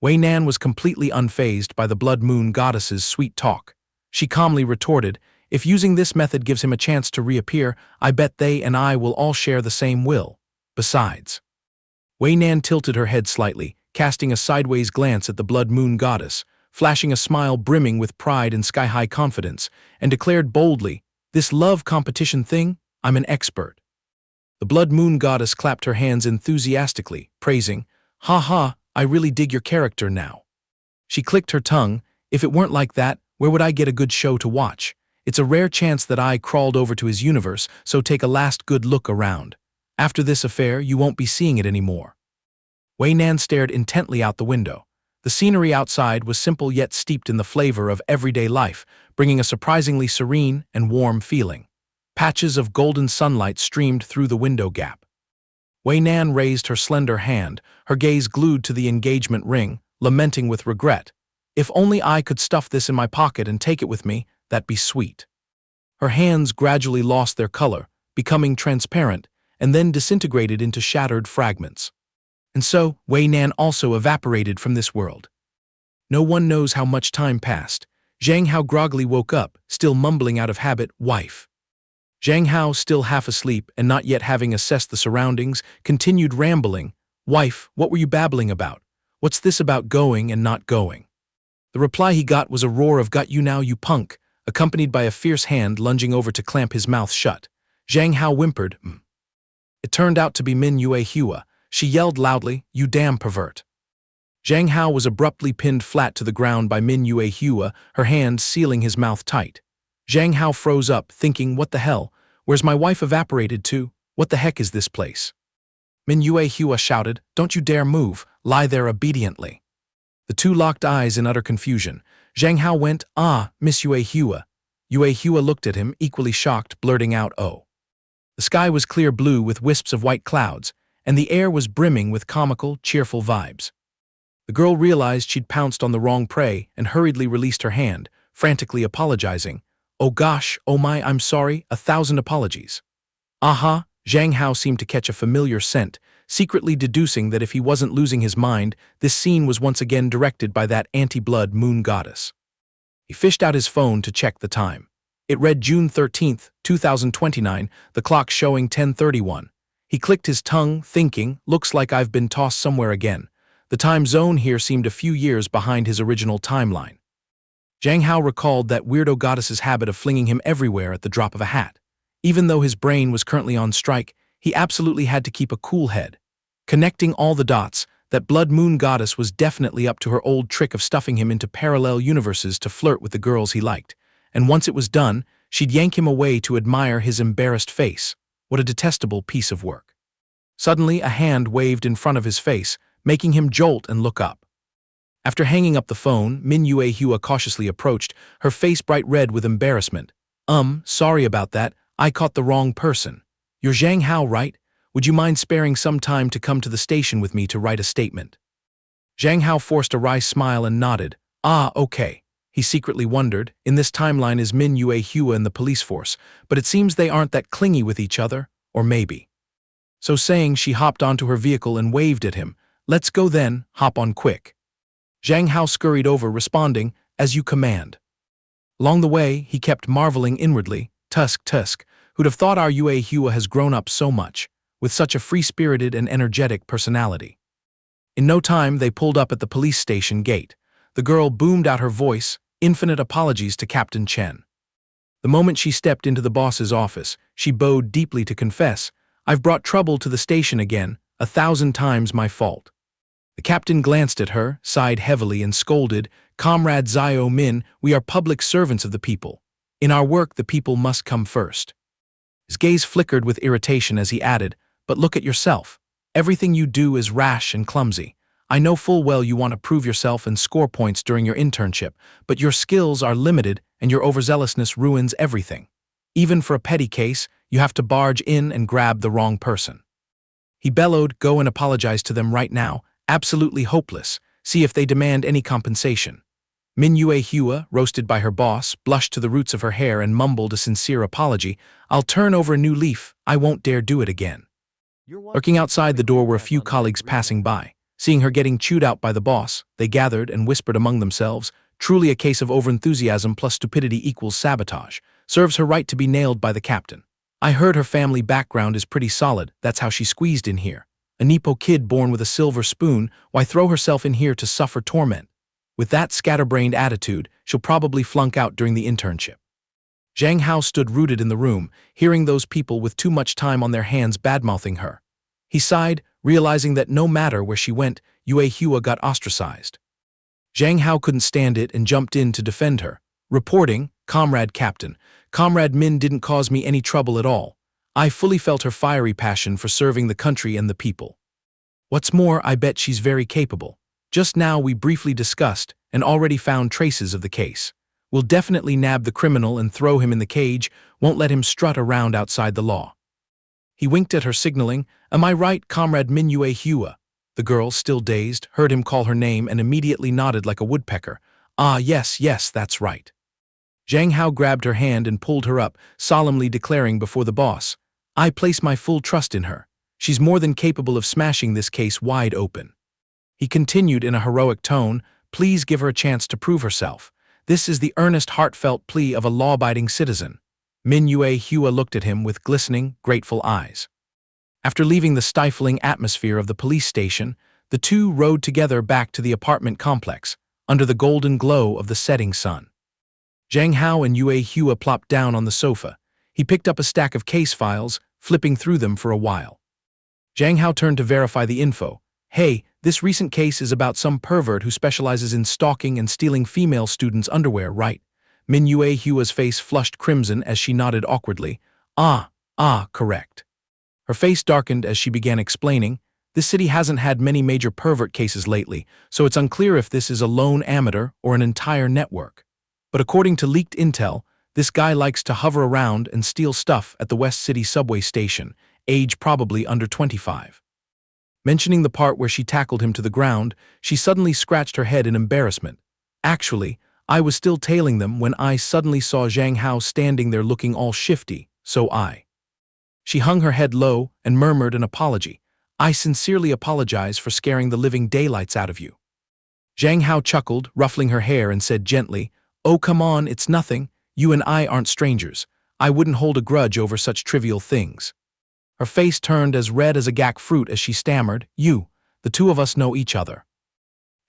Wei Nan was completely unfazed by the Blood Moon Goddess's sweet talk. She calmly retorted, "If using this method gives him a chance to reappear, I bet they and I will all share the same will. Besides." Wei Nan tilted her head slightly, casting a sideways glance at the Blood Moon Goddess, flashing a smile brimming with pride and sky-high confidence, and declared boldly, "This love competition thing, I'm an expert." The Blood Moon Goddess clapped her hands enthusiastically, praising, "Ha ha, I really dig your character now." She clicked her tongue, "If it weren't like that, where would I get a good show to watch? It's a rare chance that I crawled over to his universe, so take a last good look around. After this affair, you won't be seeing it anymore." Wei Nan stared intently out the window. The scenery outside was simple yet steeped in the flavor of everyday life, bringing a surprisingly serene and warm feeling. Patches of golden sunlight streamed through the window gap. Wei Nan raised her slender hand, her gaze glued to the engagement ring, lamenting with regret. "If only I could stuff this in my pocket and take it with me, that'd be sweet." Her hands gradually lost their color, becoming transparent, and then disintegrated into shattered fragments. And so, Wei Nan also evaporated from this world. No one knows how much time passed. Zhang Hao groggily woke up, still mumbling out of habit, "Wife." Zhang Hao, still half asleep and not yet having assessed the surroundings, continued rambling, "Wife, what were you babbling about? What's this about going and not going?" The reply he got was a roar of "Got you now, you punk," accompanied by a fierce hand lunging over to clamp his mouth shut. Zhang Hao whimpered, It turned out to be Min Yue Hua. She yelled loudly, "You damn pervert." Zhang Hao was abruptly pinned flat to the ground by Min Yue Hua, her hand sealing his mouth tight. Zhang Hao froze up, thinking, "What the hell? Where's my wife evaporated to? What the heck is this place?" Min Yue Hua shouted, "Don't you dare move, lie there obediently." The two locked eyes in utter confusion. Zhang Hao went, "Ah, Miss Yue Hua." Yue Hua looked at him, equally shocked, blurting out, "Oh." The sky was clear blue with wisps of white clouds, and the air was brimming with comical, cheerful vibes. The girl realized she'd pounced on the wrong prey and hurriedly released her hand, frantically apologizing. "Oh gosh, oh my, I'm sorry, 1,000 apologies." Aha, Zhang Hao seemed to catch a familiar scent, secretly deducing that if he wasn't losing his mind, this scene was once again directed by that anti-blood moon goddess. He fished out his phone to check the time. It read June 13th, 2029, the clock showing 10:31. He clicked his tongue, thinking, "Looks like I've been tossed somewhere again." The time zone here seemed a few years behind his original timeline. Zhang Hao recalled that weirdo goddess's habit of flinging him everywhere at the drop of a hat. Even though his brain was currently on strike, he absolutely had to keep a cool head. Connecting all the dots, that Blood Moon Goddess was definitely up to her old trick of stuffing him into parallel universes to flirt with the girls he liked. And once it was done, she'd yank him away to admire his embarrassed face. What a detestable piece of work. Suddenly, a hand waved in front of his face, making him jolt and look up. After hanging up the phone, Min Yue Hua cautiously approached, her face bright red with embarrassment. Sorry about that, I caught the wrong person. You're Zhang Hao, right? Would you mind sparing some time to come to the station with me to write a statement?" Zhang Hao forced a wry smile and nodded. "Ah, okay." He secretly wondered, in this timeline is Min Yue Hua in the police force, but it seems they aren't that clingy with each other, or maybe. So saying, she hopped onto her vehicle and waved at him. "Let's go then, hop on quick." Zhang Hao scurried over, responding, "As you command." Along the way, he kept marveling inwardly, Tusk, who'd have thought our Yue Hua has grown up so much, with such a free-spirited and energetic personality. In no time, they pulled up at the police station gate. The girl boomed out her voice, infinite apologies to Captain Chen. The moment she stepped into the boss's office, she bowed deeply to confess, "I've brought trouble to the station again, 1,000 times my fault." The captain glanced at her, sighed heavily, and scolded, "Comrade Zio Min, we are public servants of the people. In our work, the people must come first." His gaze flickered with irritation as he added, "But look at yourself. Everything you do is rash and clumsy. I know full well you want to prove yourself and score points during your internship, but your skills are limited and your overzealousness ruins everything. Even for a petty case, you have to barge in and grab the wrong person." He bellowed, "Go and apologize to them right now. Absolutely hopeless. See if they demand any compensation. Min Yue Hua, roasted by her boss, blushed to the roots of her hair and mumbled a sincere apology. I'll turn over a new leaf. I won't dare do it again. Lurking outside the door were a few colleagues passing by. Seeing her getting chewed out by the boss, they gathered and whispered among themselves, truly a case of overenthusiasm plus stupidity equals sabotage. Serves her right to be nailed by the captain. I heard her family background is pretty solid, that's how she squeezed in here. A Nepo kid born with a silver spoon, why throw herself in here to suffer torment? With that scatterbrained attitude, she'll probably flunk out during the internship. Zhang Hao stood rooted in the room, hearing those people with too much time on their hands badmouthing her. He sighed, realizing that no matter where she went, Yue Hua got ostracized. Zhang Hao couldn't stand it and jumped in to defend her, reporting, Comrade Captain, Comrade Min didn't cause me any trouble at all. I fully felt her fiery passion for serving the country and the people. What's more, I bet she's very capable. Just now we briefly discussed and already found traces of the case. We'll definitely nab the criminal and throw him in the cage, won't let him strut around outside the law. He winked at her, signaling, Am I right, Comrade Min Yue Hua? The girl, still dazed, heard him call her name and immediately nodded like a woodpecker. Ah, yes, that's right. Zhang Hao grabbed her hand and pulled her up, solemnly declaring before the boss, I place my full trust in her. She's more than capable of smashing this case wide open. He continued in a heroic tone, Please give her a chance to prove herself. This is the earnest, heartfelt plea of a law-abiding citizen. Min Yue Hua looked at him with glistening, grateful eyes. After leaving the stifling atmosphere of the police station, the two rode together back to the apartment complex, under the golden glow of the setting sun. Zhang Hao and Yue Hua plopped down on the sofa. He picked up a stack of case files, flipping through them for a while. Zhang Hao turned to verify the info. Hey, this recent case is about some pervert who specializes in stalking and stealing female students' underwear, right? Min Yue Hua's face flushed crimson as she nodded awkwardly. Correct. Her face darkened as she began explaining, This city hasn't had many major pervert cases lately, so it's unclear if this is a lone amateur or an entire network. But according to leaked intel, this guy likes to hover around and steal stuff at the West City subway station, age probably under 25. Mentioning the part where she tackled him to the ground, she suddenly scratched her head in embarrassment. Actually, I was still tailing them when I suddenly saw Zhang Hao standing there looking all shifty, so She hung her head low and murmured an apology. I sincerely apologize for scaring the living daylights out of you. Zhang Hao chuckled, ruffling her hair, and said gently, Oh, come on, it's nothing. You and I aren't strangers. I wouldn't hold a grudge over such trivial things. Her face turned as red as a gack fruit as she stammered, the two of us know each other.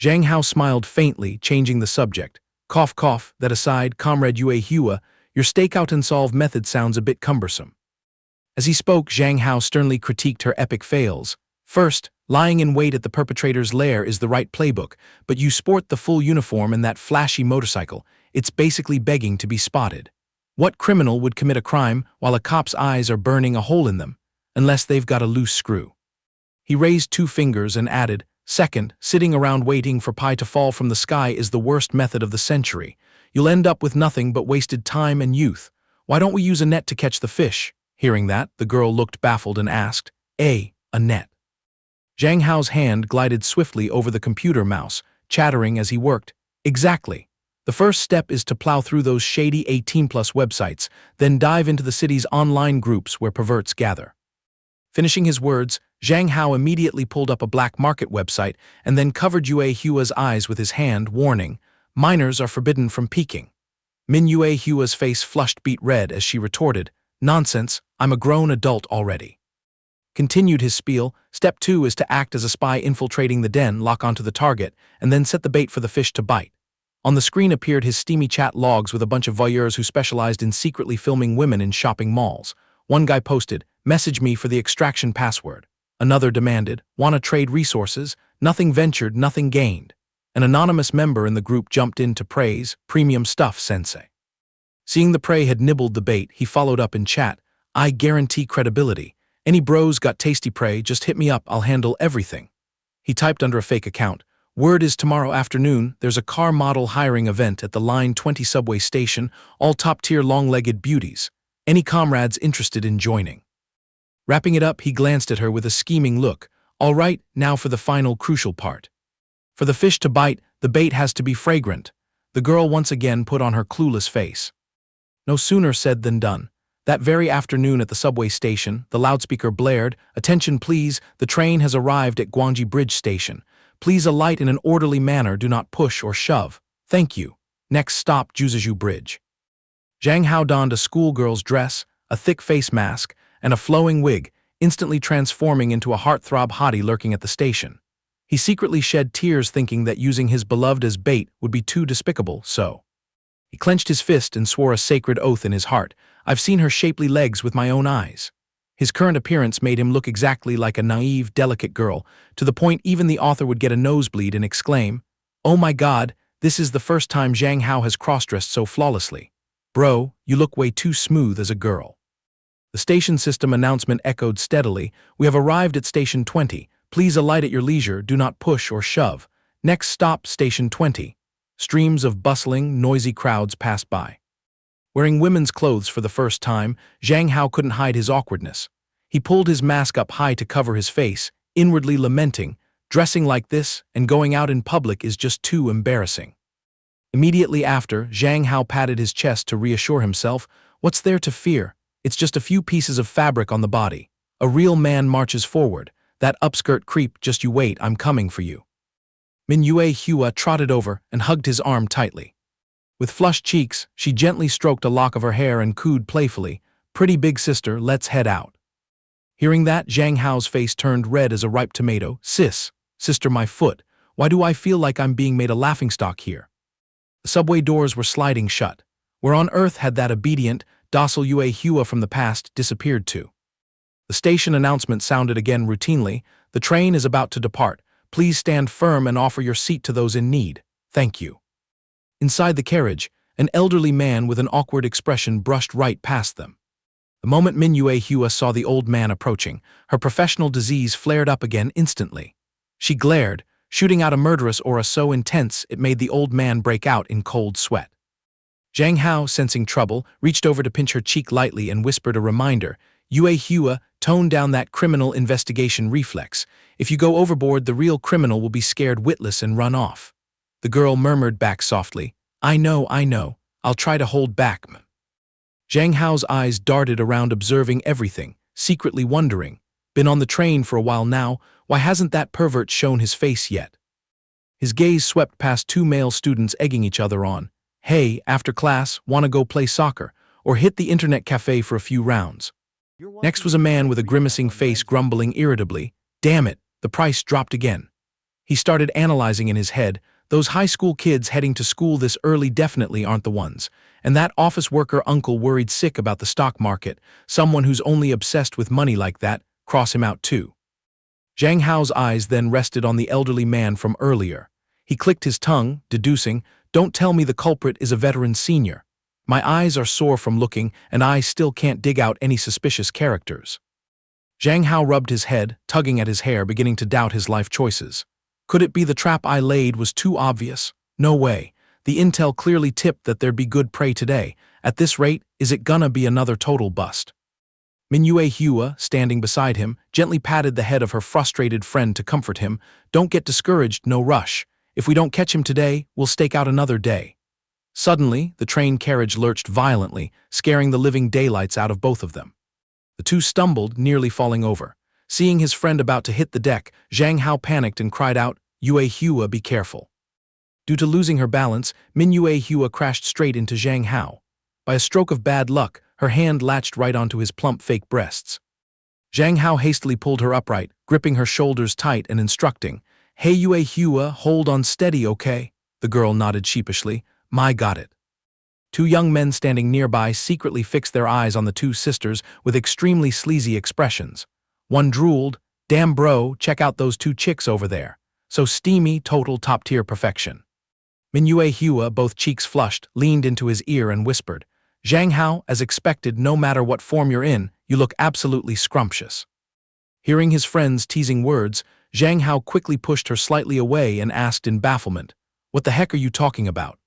Zhang Hao smiled faintly, changing the subject. Cough, cough, that aside, Comrade Yue Hua, your stakeout and solve method sounds a bit cumbersome. As he spoke, Zhang Hao sternly critiqued her epic fails. First, lying in wait at the perpetrator's lair is the right playbook, but you sport the full uniform and that flashy motorcycle. It's basically begging to be spotted. What criminal would commit a crime while a cop's eyes are burning a hole in them, unless they've got a loose screw? He raised 2 fingers and added, Second, sitting around waiting for pie to fall from the sky is the worst method of the century. You'll end up with nothing but wasted time and youth. Why don't we use a net to catch the fish? Hearing that, the girl looked baffled and asked, A net. Zhang Hao's hand glided swiftly over the computer mouse, chattering as he worked. Exactly. The first step is to plow through those shady 18-plus websites, then dive into the city's online groups where perverts gather. Finishing his words, Zhang Hao immediately pulled up a black market website and then covered Yue Hua's eyes with his hand, warning, Minors are forbidden from peeking. Min Yue Hua's face flushed beet red as she retorted, Nonsense, I'm a grown adult already. Continued his spiel, Step 2 is to act as a spy infiltrating the den, lock onto the target, and then set the bait for the fish to bite. On the screen appeared his steamy chat logs with a bunch of voyeurs who specialized in secretly filming women in shopping malls. One guy posted, Message me for the extraction password. Another demanded, Wanna trade resources? Nothing ventured, nothing gained. An anonymous member in the group jumped in to praise, Premium stuff, sensei. Seeing the prey had nibbled the bait, he followed up in chat, I guarantee credibility. Any bros got tasty prey, just hit me up, I'll handle everything. He typed under a fake account, Word is tomorrow afternoon, there's a car model hiring event at the Line 20 subway station, all top-tier long-legged beauties. Any comrades interested in joining? Wrapping it up, he glanced at her with a scheming look. All right, now for the final crucial part. For the fish to bite, the bait has to be fragrant. The girl once again put on her clueless face. No sooner said than done. That very afternoon at the subway station, the loudspeaker blared, "Attention please, the train has arrived at Guangji Bridge Station. Please alight in an orderly manner, do not push or shove. Thank you. Next stop, Juziju Bridge." Zhang Hao donned a schoolgirl's dress, a thick face mask, and a flowing wig, instantly transforming into a heartthrob hottie lurking at the station. He secretly shed tears thinking that using his beloved as bait would be too despicable, so he clenched his fist and swore a sacred oath in his heart. "I've seen her shapely legs with my own eyes." His current appearance made him look exactly like a naive, delicate girl, to the point even the author would get a nosebleed and exclaim, "Oh my god, this is the first time Zhang Hao has cross-dressed so flawlessly. Bro, you look way too smooth as a girl." The station system announcement echoed steadily, "We have arrived at Station 20. Please alight at your leisure, do not push or shove. Next stop, Station 20. Streams of bustling, noisy crowds passed by. Wearing women's clothes for the first time, Zhang Hao couldn't hide his awkwardness. He pulled his mask up high to cover his face, inwardly lamenting, "Dressing like this and going out in public is just too embarrassing." Immediately after, Zhang Hao patted his chest to reassure himself, "What's there to fear? It's just a few pieces of fabric on the body. A real man marches forward. That upskirt creep, just you wait, I'm coming for you." Mingyue Hua trotted over and hugged his arm tightly. With flushed cheeks, she gently stroked a lock of her hair and cooed playfully, "Pretty big sister, let's head out." Hearing that, Zhang Hao's face turned red as a ripe tomato. Sister, my foot. Why do I feel like I'm being made a laughingstock here?" The subway doors were sliding shut. Where on earth had that obedient, docile Yue Hua from the past disappeared to? The station announcement sounded again routinely, "The train is about to depart. Please stand firm and offer your seat to those in need. Thank you." Inside the carriage, an elderly man with an awkward expression brushed right past them. The moment Mingyue Hua saw the old man approaching, her professional disease flared up again instantly. She glared, shooting out a murderous aura so intense it made the old man break out in cold sweat. Zhang Hao, sensing trouble, reached over to pinch her cheek lightly and whispered a reminder, "Yue Hua, tone down that criminal investigation reflex. If you go overboard, the real criminal will be scared witless and run off." The girl murmured back softly, I know. I'll try to hold back." Zhang Hao's eyes darted around observing everything, secretly wondering, "Been on the train for a while now, why hasn't that pervert shown his face yet?" His gaze swept past two male students egging each other on. "Hey, after class, wanna go play soccer, or hit the internet cafe for a few rounds?" Next was a man with a grimacing face grumbling irritably, "Damn it, the price dropped again." He started analyzing in his head, those high school kids heading to school this early definitely aren't the ones, and that office worker uncle worried sick about the stock market, someone who's only obsessed with money like that, cross him out too. Zhang Hao's eyes then rested on the elderly man from earlier. He clicked his tongue, deducing, "Don't tell me the culprit is a veteran senior. My eyes are sore from looking, and I still can't dig out any suspicious characters." Zhang Hao rubbed his head, tugging at his hair, beginning to doubt his life choices. Could it be the trap I laid was too obvious? No way. The intel clearly tipped that there'd be good prey today. At this rate, is it gonna be another total bust? Mingyue Hua, standing beside him, gently patted the head of her frustrated friend to comfort him. "Don't get discouraged, no rush. If we don't catch him today, we'll stake out another day." Suddenly, the train carriage lurched violently, scaring the living daylights out of both of them. The two stumbled, nearly falling over. Seeing his friend about to hit the deck, Zhang Hao panicked and cried out, "Yue Hua, be careful." Due to losing her balance, Mingyue Hua crashed straight into Zhang Hao. By a stroke of bad luck, her hand latched right onto his plump fake breasts. Zhang Hao hastily pulled her upright, gripping her shoulders tight and instructing, "Hey Yue Hua, hold on steady, okay?" The girl nodded sheepishly, "My got it." Two young men standing nearby secretly fixed their eyes on the two sisters with extremely sleazy expressions. One drooled, "Damn bro, check out those two chicks over there. So steamy, total top-tier perfection." Mingyue Hua, both cheeks flushed, leaned into his ear and whispered, "Zhang Hao, as expected, no matter what form you're in, you look absolutely scrumptious." Hearing his friend's teasing words, Zhang Hao quickly pushed her slightly away and asked in bafflement, "What the heck are you talking about?"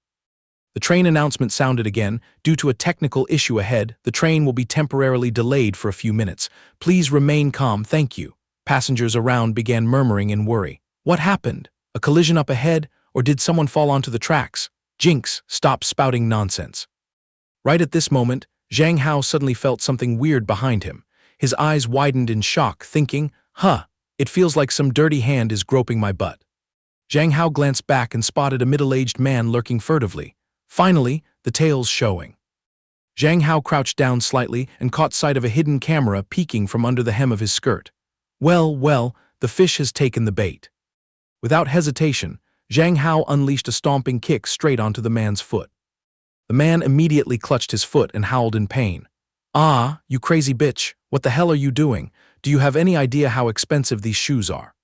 The train announcement sounded again. "Due to a technical issue ahead, the train will be temporarily delayed for a few minutes. Please remain calm, thank you." Passengers around began murmuring in worry. What happened? A collision up ahead? Or did someone fall onto the tracks? Jinx, stop spouting nonsense. Right at this moment, Zhang Hao suddenly felt something weird behind him. His eyes widened in shock, thinking, it feels like some dirty hand is groping my butt. Zhang Hao glanced back and spotted a middle-aged man lurking furtively. Finally, the tail's showing. Zhang Hao crouched down slightly and caught sight of a hidden camera peeking from under the hem of his skirt. Well, the fish has taken the bait. Without hesitation, Zhang Hao unleashed a stomping kick straight onto the man's foot. The man immediately clutched his foot and howled in pain. Ah, you crazy bitch, what the hell are you doing? Do you have any idea how expensive these shoes are?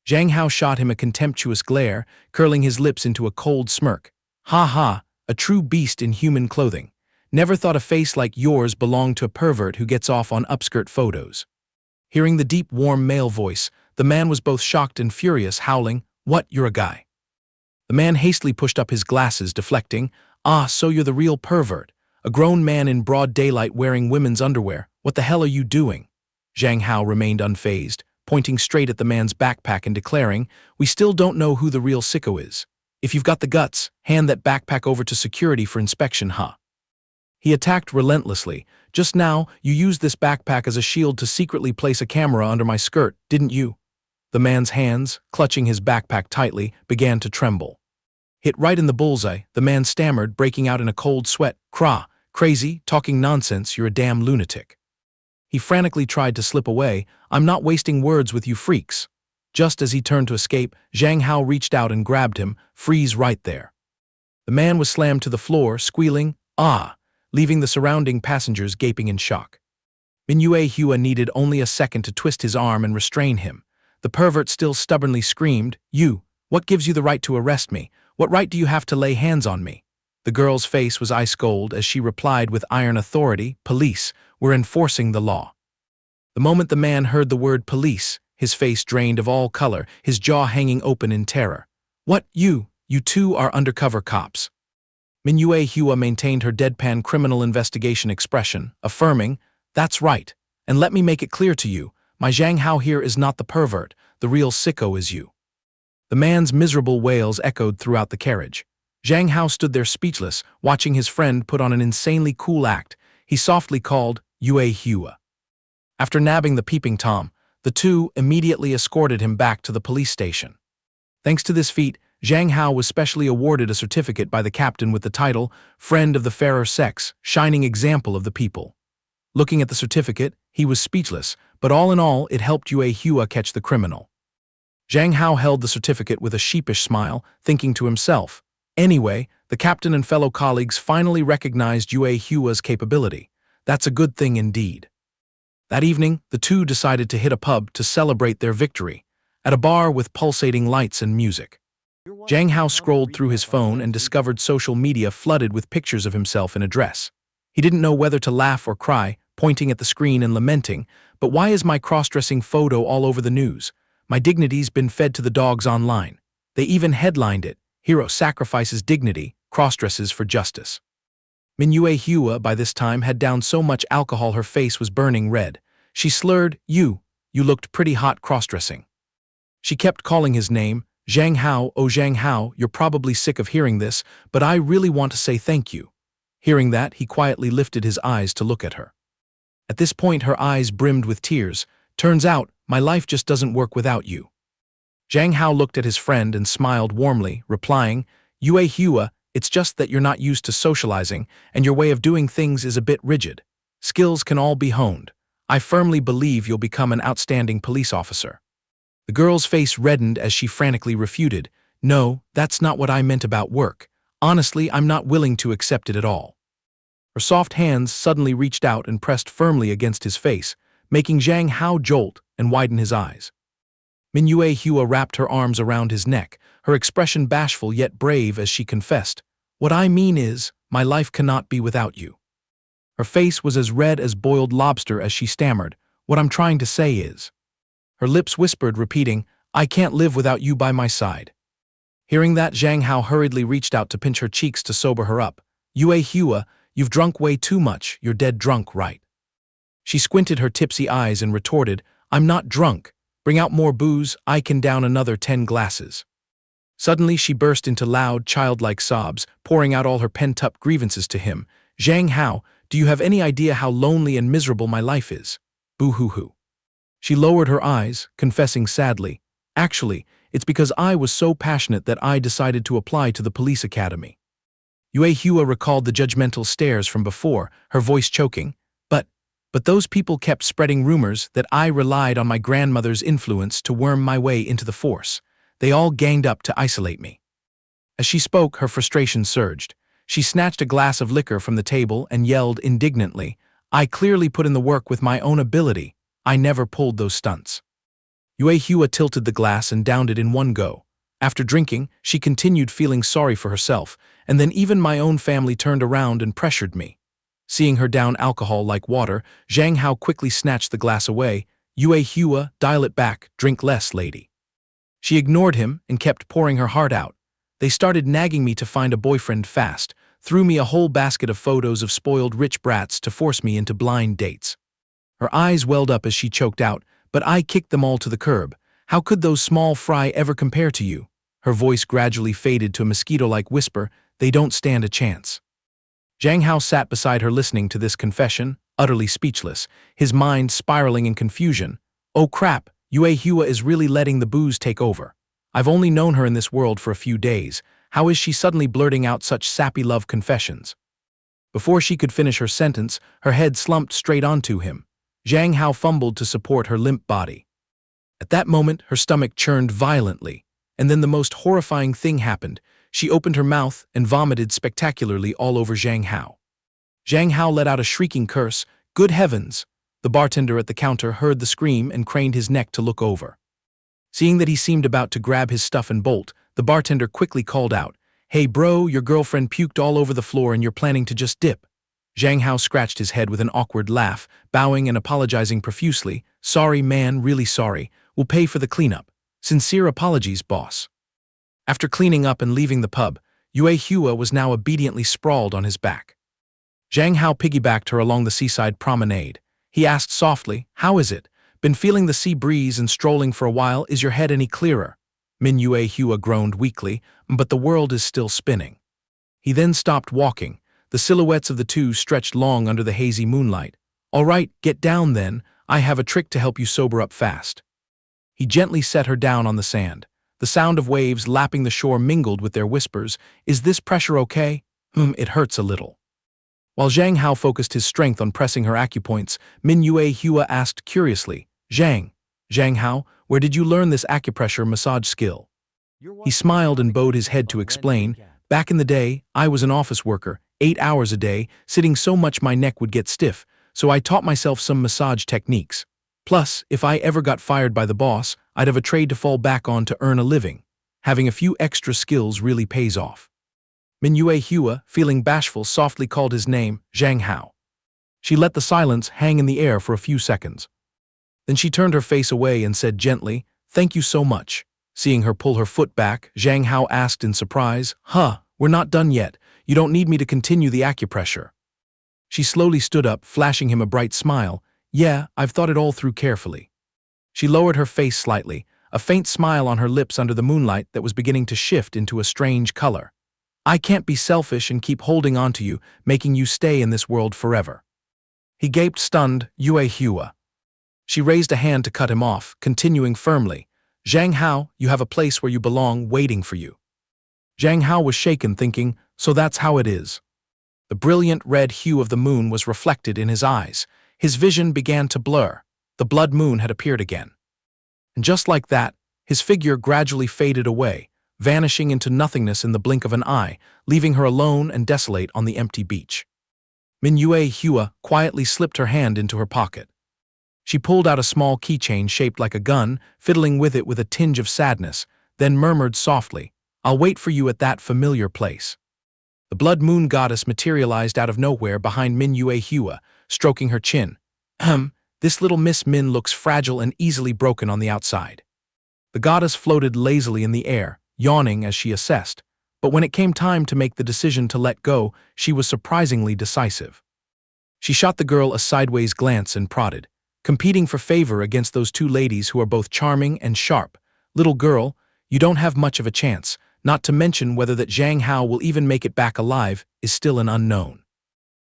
Zhang Hao shot him a contemptuous glare, curling his lips into a cold smirk. Ha, a true beast in human clothing. Never thought a face like yours belonged to a pervert who gets off on upskirt photos. Hearing the deep, warm male voice, the man was both shocked and furious, howling, What, you're a guy? The man hastily pushed up his glasses, deflecting, Ah, so you're the real pervert. A grown man in broad daylight wearing women's underwear. What the hell are you doing? Zhang Hao remained unfazed, pointing straight at the man's backpack and declaring, We still don't know who the real sicko is. If you've got the guts, hand that backpack over to security for inspection, He attacked relentlessly. Just now, you used this backpack as a shield to secretly place a camera under my skirt, didn't you? The man's hands, clutching his backpack tightly, began to tremble. Hit right in the bullseye, the man stammered, breaking out in a cold sweat. Crazy, talking nonsense, you're a damn lunatic. He frantically tried to slip away. I'm not wasting words with you freaks. Just as he turned to escape, Zhang Hao reached out and grabbed him, freeze right there. The man was slammed to the floor, squealing, leaving the surrounding passengers gaping in shock. Mingyue Hua needed only a second to twist his arm and restrain him. The pervert still stubbornly screamed, What gives you the right to arrest me? What right do you have to lay hands on me? The girl's face was ice cold as she replied with iron authority, Police, we're enforcing the law. The moment the man heard the word police, his face drained of all color, his jaw hanging open in terror. What, you two are undercover cops. Mingyue Hua maintained her deadpan criminal investigation expression, affirming, That's right, and let me make it clear to you, my Zhang Hao here is not the pervert, the real sicko is you. The man's miserable wails echoed throughout the carriage. Zhang Hao stood there speechless, watching his friend put on an insanely cool act. He softly called, Yue Hua. After nabbing the peeping Tom, the two immediately escorted him back to the police station. Thanks to this feat, Zhang Hao was specially awarded a certificate by the captain with the title, Friend of the Fairer Sex, Shining Example of the People. Looking at the certificate, he was speechless, but all in all, it helped Yue Hua catch the criminal. Zhang Hao held the certificate with a sheepish smile, thinking to himself, Anyway, the captain and fellow colleagues finally recognized Yue Hua's capability. That's a good thing indeed. That evening, the two decided to hit a pub to celebrate their victory, at a bar with pulsating lights and music. Zhang Hao scrolled through his phone and discovered social media flooded with pictures of himself in a dress. He didn't know whether to laugh or cry, pointing at the screen and lamenting, But why is my cross-dressing photo all over the news? My dignity's been fed to the dogs online. They even headlined it, Hero Sacrifices Dignity, Cross-Dresses for Justice. Mingyue Hua by this time had downed so much alcohol her face was burning red. She slurred, You looked pretty hot cross-dressing. She kept calling his name, Zhang Hao, oh Zhang Hao, you're probably sick of hearing this, but I really want to say thank you. Hearing that, he quietly lifted his eyes to look at her. At this point, her eyes brimmed with tears. Turns out, my life just doesn't work without you. Zhang Hao looked at his friend and smiled warmly, replying, Yue Hua, it's just that you're not used to socializing, and your way of doing things is a bit rigid. Skills can all be honed. I firmly believe you'll become an outstanding police officer. The girl's face reddened as she frantically refuted, No, that's not what I meant about work. Honestly, I'm not willing to accept it at all. Her soft hands suddenly reached out and pressed firmly against his face, making Zhang Hao jolt and widen his eyes. Mingyue Hua wrapped her arms around his neck, her expression bashful yet brave as she confessed, What I mean is, my life cannot be without you. Her face was as red as boiled lobster as she stammered, What I'm trying to say is. Her lips whispered, repeating, I can't live without you by my side. Hearing that, Zhang Hao hurriedly reached out to pinch her cheeks to sober her up. Yue Hua, you've drunk way too much, you're dead drunk, right? She squinted her tipsy eyes and retorted, I'm not drunk. Bring out more booze, I can down another 10 glasses. Suddenly she burst into loud, childlike sobs, pouring out all her pent-up grievances to him. Zhang Hao, do you have any idea how lonely and miserable my life is? Boo-hoo-hoo. She lowered her eyes, confessing sadly, actually, it's because I was so passionate that I decided to apply to the police academy. Yue Hua recalled the judgmental stares from before, her voice choking. But those people kept spreading rumors that I relied on my grandmother's influence to worm my way into the force. They all ganged up to isolate me. As she spoke, her frustration surged. She snatched a glass of liquor from the table and yelled indignantly, I clearly put in the work with my own ability. I never pulled those stunts. Yue Hua tilted the glass and downed it in one go. After drinking, she continued feeling sorry for herself, and then even my own family turned around and pressured me. Seeing her down alcohol like water, Zhang Hao quickly snatched the glass away. Yue Hua, dial it back, drink less, lady. She ignored him and kept pouring her heart out. They started nagging me to find a boyfriend fast, threw me a whole basket of photos of spoiled rich brats to force me into blind dates. Her eyes welled up as she choked out, but I kicked them all to the curb. How could those small fry ever compare to you? Her voice gradually faded to a mosquito-like whisper, they don't stand a chance. Zhang Hao sat beside her listening to this confession, utterly speechless, his mind spiraling in confusion. Oh crap, Yue Hua is really letting the booze take over. I've only known her in this world for a few days. How is she suddenly blurting out such sappy love confessions? Before she could finish her sentence, her head slumped straight onto him. Zhang Hao fumbled to support her limp body. At that moment, her stomach churned violently, and then the most horrifying thing happened. She opened her mouth and vomited spectacularly all over Zhang Hao. Zhang Hao let out a shrieking curse. Good heavens! The bartender at the counter heard the scream and craned his neck to look over. Seeing that he seemed about to grab his stuff and bolt, the bartender quickly called out, Hey bro, your girlfriend puked all over the floor and you're planning to just dip. Zhang Hao scratched his head with an awkward laugh, bowing and apologizing profusely. Sorry man, really sorry. We'll pay for the cleanup. Sincere apologies, boss. After cleaning up and leaving the pub, Yue Hua was now obediently sprawled on his back. Zhang Hao piggybacked her along the seaside promenade. He asked softly, How is it? Been feeling the sea breeze and strolling for a while, is your head any clearer? Min Yue Hua groaned weakly, but the world is still spinning. He then stopped walking. The silhouettes of the two stretched long under the hazy moonlight. All right, get down then. I have a trick to help you sober up fast. He gently set her down on the sand. The sound of waves lapping the shore mingled with their whispers. Is this pressure okay? It hurts a little. While Zhang Hao focused his strength on pressing her acupoints, Min Yue Hua asked curiously, Zhang Hao, where did you learn this acupressure massage skill? He smiled and bowed his head to explain, Back in the day, I was an office worker, 8 hours a day, sitting so much my neck would get stiff, so I taught myself some massage techniques. Plus, if I ever got fired by the boss, I'd have a trade to fall back on to earn a living. Having a few extra skills really pays off. Min Yue Hua, feeling bashful, softly called his name, Zhang Hao. She let the silence hang in the air for a few seconds. Then she turned her face away and said gently, Thank you so much. Seeing her pull her foot back, Zhang Hao asked in surprise, We're not done yet. You don't need me to continue the acupressure. She slowly stood up, flashing him a bright smile. Yeah, I've thought it all through carefully. She lowered her face slightly, a faint smile on her lips under the moonlight that was beginning to shift into a strange color. I can't be selfish and keep holding on to you, making you stay in this world forever. He gaped stunned, Yue Hua. She raised a hand to cut him off, continuing firmly, Zhang Hao, you have a place where you belong waiting for you. Zhang Hao was shaken, thinking, so that's how it is. The brilliant red hue of the moon was reflected in his eyes. His vision began to blur. The blood moon had appeared again. And just like that, his figure gradually faded away, vanishing into nothingness in the blink of an eye, leaving her alone and desolate on the empty beach. Min Yue Hua quietly slipped her hand into her pocket. She pulled out a small keychain shaped like a gun, fiddling with it with a tinge of sadness, then murmured softly, I'll wait for you at that familiar place. The blood moon goddess materialized out of nowhere behind Min Yue Hua, stroking her chin. This little Miss Min looks fragile and easily broken on the outside. The goddess floated lazily in the air, yawning as she assessed, but when it came time to make the decision to let go, she was surprisingly decisive. She shot the girl a sideways glance and prodded, competing for favor against those two ladies who are both charming and sharp. Little girl, you don't have much of a chance, not to mention whether that Zhang Hao will even make it back alive is still an unknown.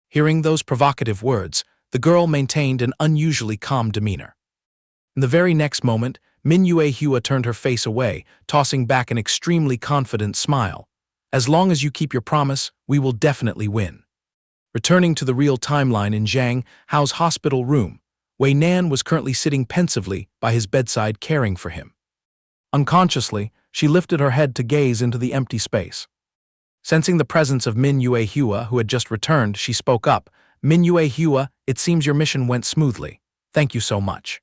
Hearing those provocative words, the girl maintained an unusually calm demeanor. In the very next moment, Min Yue turned her face away, tossing back an extremely confident smile. As long as you keep your promise, we will definitely win. Returning to the real timeline in Zhang Hao's hospital room, Wei Nan was currently sitting pensively by his bedside caring for him. Unconsciously, she lifted her head to gaze into the empty space. Sensing the presence of Min Yue, who had just returned, she spoke up. Min Yue, it seems your mission went smoothly. Thank you so much.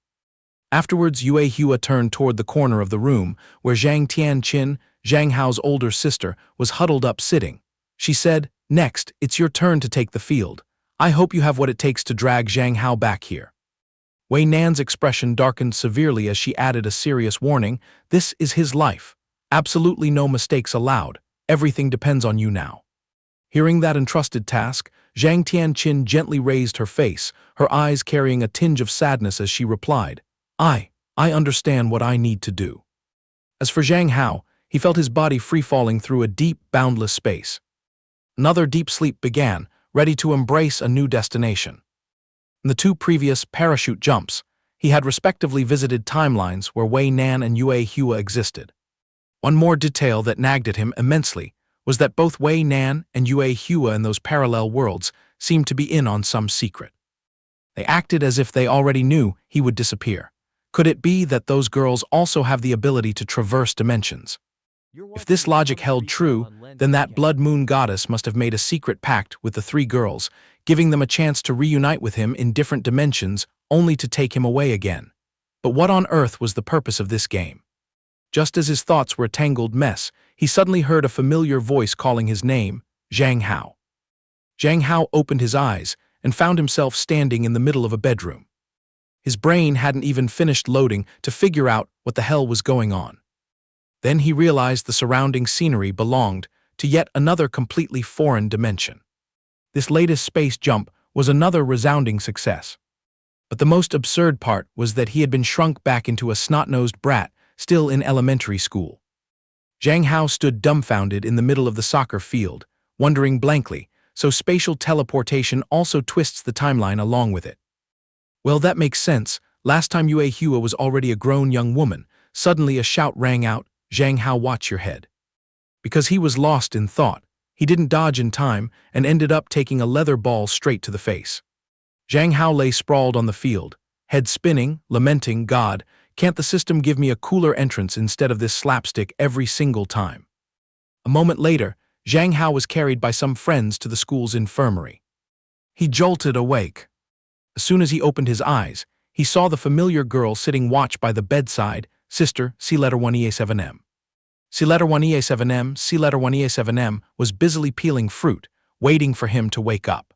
Afterwards, Yue turned toward the corner of the room where Zhang Tianqin, Zhang Hao's older sister, was huddled up sitting. She said, "Next, it's your turn to take the field. I hope you have what it takes to drag Zhang Hao back here." Wei Nan's expression darkened severely as she added a serious warning. This is his life. Absolutely no mistakes allowed. Everything depends on you now. Hearing that entrusted task, Zhang Tianqin gently raised her face, her eyes carrying a tinge of sadness as she replied, I understand what I need to do. As for Zhang Hao, he felt his body free-falling through a deep, boundless space. Another deep sleep began, ready to embrace a new destination. In the two previous parachute jumps, he had respectively visited timelines where Wei Nan and Yue existed. One more detail that nagged at him immensely was that both Wei Nan and Yue in those parallel worlds seemed to be in on some secret. They acted as if they already knew he would disappear. Could it be that those girls also have the ability to traverse dimensions? If this logic held true, then that blood moon goddess must have made a secret pact with the three girls, giving them a chance to reunite with him in different dimensions only to take him away again. But what on earth was the purpose of this game? Just as his thoughts were a tangled mess, he suddenly heard a familiar voice calling his name, Zhang Hao. Zhang Hao opened his eyes and found himself standing in the middle of a bedroom. His brain hadn't even finished loading to figure out what the hell was going on. Then he realized the surrounding scenery belonged to yet another completely foreign dimension. This latest space jump was another resounding success. But the most absurd part was that he had been shrunk back into a snot-nosed brat still in elementary school. Zhang Hao stood dumbfounded in the middle of the soccer field, wondering blankly, so spatial teleportation also twists the timeline along with it. Well, that makes sense. Last time Yue was already a grown young woman. Suddenly a shout rang out, Zhang Hao, watch your head. Because he was lost in thought, he didn't dodge in time and ended up taking a leather ball straight to the face. Zhang Hao lay sprawled on the field, head spinning, lamenting, God, can't the system give me a cooler entrance instead of this slapstick every single time? A moment later, Zhang Hao was carried by some friends to the school's infirmary. He jolted awake. As soon as he opened his eyes, he saw the familiar girl sitting watch by the bedside, Sister C1E7M. C1E7M was busily peeling fruit, waiting for him to wake up.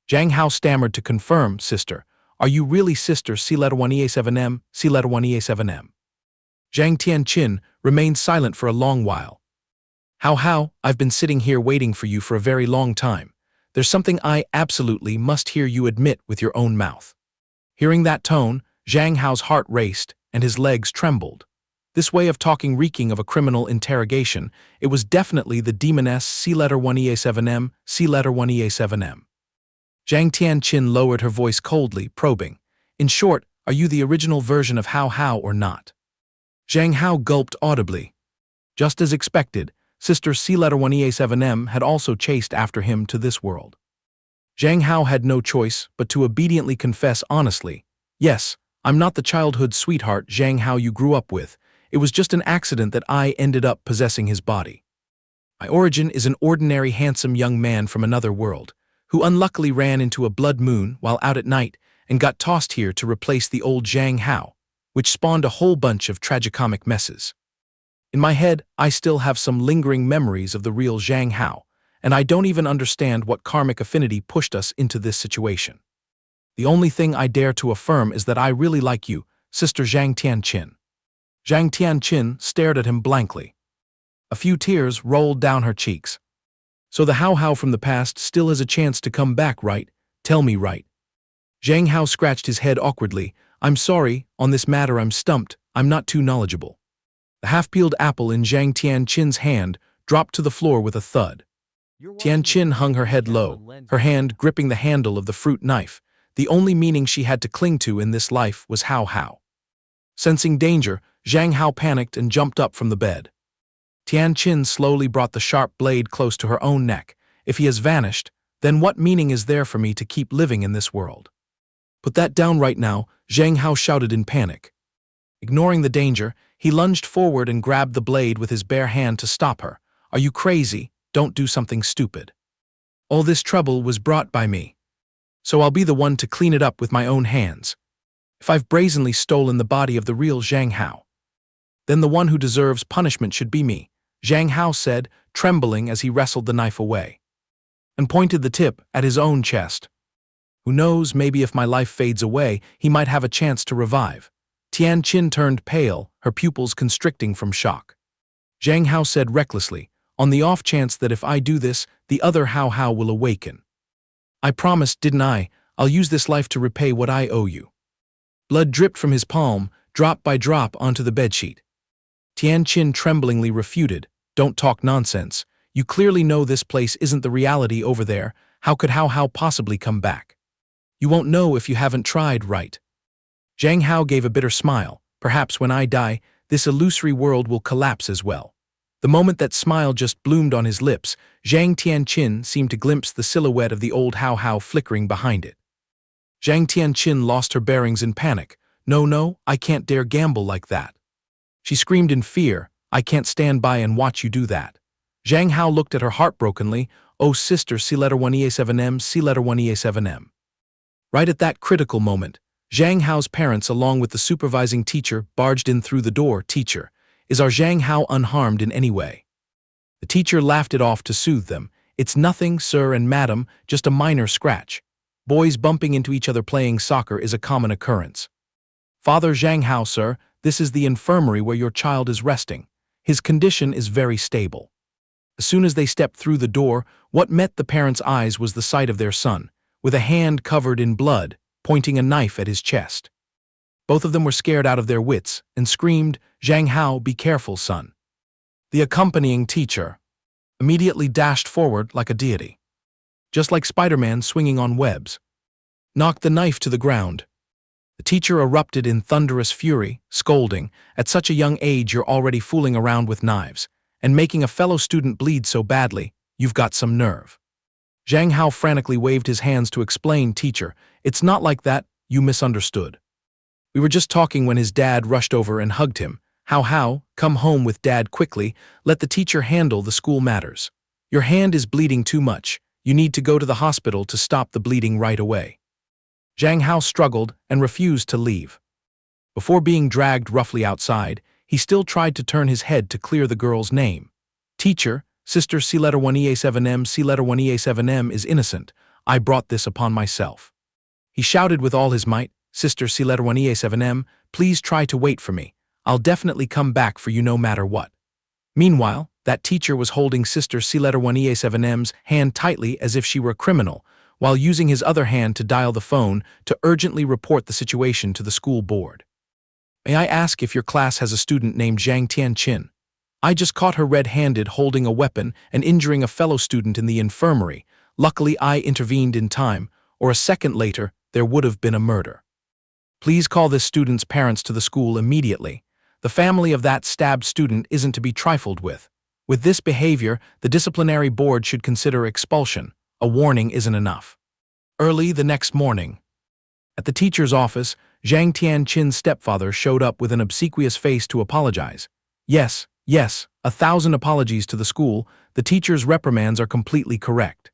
Zhang Hao stammered to confirm, Sister, are you really Sister C1E7M? C1E7M. Zhang Tianqin remained silent for a long while. How, I've been sitting here waiting for you for a very long time. There's something I absolutely must hear you admit with your own mouth. Hearing that tone, Zhang Hao's heart raced and his legs trembled. This way of talking reeking of a criminal interrogation, it was definitely the demoness C1E7M, C1E7M. Zhang Tianqin lowered her voice coldly, probing. In short, are you the original version of Hao or not? Zhang Hao gulped audibly. Just as expected, Sister C1E7M had also chased after him to this world. Zhang Hao had no choice but to obediently confess honestly, yes, I'm not the childhood sweetheart Zhang Hao you grew up with. It was just an accident that I ended up possessing his body. My origin is an ordinary handsome young man from another world, who unluckily ran into a blood moon while out at night and got tossed here to replace the old Zhang Hao, which spawned a whole bunch of tragicomic messes. In my head, I still have some lingering memories of the real Zhang Hao, and I don't even understand what karmic affinity pushed us into this situation. The only thing I dare to affirm is that I really like you, Sister Zhang Tianqin. Zhang Tianqin stared at him blankly. A few tears rolled down her cheeks. So the Hao from the past still has a chance to come back, right? Tell me, right? Zhang Hao scratched his head awkwardly. I'm sorry, on this matter I'm stumped, I'm not too knowledgeable. The half-peeled apple in Zhang Tianqin's hand dropped to the floor with a thud. Tianqin hung her head low, her hand gripping the handle of the fruit knife. The only meaning she had to cling to in this life was Hao. Sensing danger, Zhang Hao panicked and jumped up from the bed. Tianqin slowly brought the sharp blade close to her own neck. If he has vanished, then what meaning is there for me to keep living in this world? Put that down right now, Zhang Hao shouted in panic. Ignoring the danger, he lunged forward and grabbed the blade with his bare hand to stop her. Are you crazy? Don't do something stupid. All this trouble was brought by me. So I'll be the one to clean it up with my own hands. If I've brazenly stolen the body of the real Zhang Hao, then the one who deserves punishment should be me, Zhang Hao said, trembling as he wrestled the knife away, and pointed the tip at his own chest. Who knows, maybe if my life fades away, he might have a chance to revive. Tianqin turned pale, her pupils constricting from shock. Zhang Hao said recklessly, on the off chance that if I do this, the other Hao will awaken. I promised, didn't I? I'll use this life to repay what I owe you. Blood dripped from his palm, drop by drop onto the bedsheet. Tianqin tremblingly refuted, don't talk nonsense. You clearly know this place isn't the reality over there. How could Hao possibly come back? You won't know if you haven't tried, right? Zhang Hao gave a bitter smile. Perhaps when I die, this illusory world will collapse as well. The moment that smile just bloomed on his lips, Zhang Tianqin seemed to glimpse the silhouette of the old Hao flickering behind it. Zhang Tianqin lost her bearings in panic. No, I can't dare gamble like that. She screamed in fear, I can't stand by and watch you do that. Zhang Hao looked at her heartbrokenly, oh sister, C-1EA7M, C-1EA7M. Right at that critical moment, Zhang Hao's parents along with the supervising teacher barged in through the door. Teacher, is our Zhang Hao unharmed in any way? The teacher laughed it off to soothe them. It's nothing, sir and madam, just a minor scratch. Boys bumping into each other playing soccer is a common occurrence. Father Zhang Hao, sir, this is the infirmary where your child is resting. His condition is very stable. As soon as they stepped through the door, what met the parents' eyes was the sight of their son, with a hand covered in blood, pointing a knife at his chest. Both of them were scared out of their wits and screamed, Zhang Hao, be careful, son. The accompanying teacher immediately dashed forward like a deity, just like Spider-Man swinging on webs, knocked the knife to the ground. The teacher erupted in thunderous fury, scolding, at such a young age you're already fooling around with knives, and making a fellow student bleed so badly, you've got some nerve. Zhang Hao frantically waved his hands to explain, teacher, it's not like that, you misunderstood. We were just talking when his dad rushed over and hugged him. Hao, come home with dad quickly, let the teacher handle the school matters. Your hand is bleeding too much, you need to go to the hospital to stop the bleeding right away. Zhang Hao struggled and refused to leave. Before being dragged roughly outside, he still tried to turn his head to clear the girl's name. Teacher, sister C-1EA7M, C-1EA7M is innocent. I brought this upon myself. He shouted with all his might, sister C-1EA7M, please try to wait for me. I'll definitely come back for you no matter what. Meanwhile, that teacher was holding sister C-1EA7M's hand tightly as if she were a criminal, while using his other hand to dial the phone to urgently report the situation to the school board. May I ask if your class has a student named Zhang Tianqin? I just caught her red-handed holding a weapon and injuring a fellow student in the infirmary. Luckily, I intervened in time, or a second later, there would have been a murder. Please call this student's parents to the school immediately. The family of that stabbed student isn't to be trifled with. With this behavior, the disciplinary board should consider expulsion. A warning isn't enough. Early the next morning, at the teacher's office, Zhang Tianqin's stepfather showed up with an obsequious face to apologize. Yes, 1,000 apologies to the school. The teacher's reprimands are completely correct.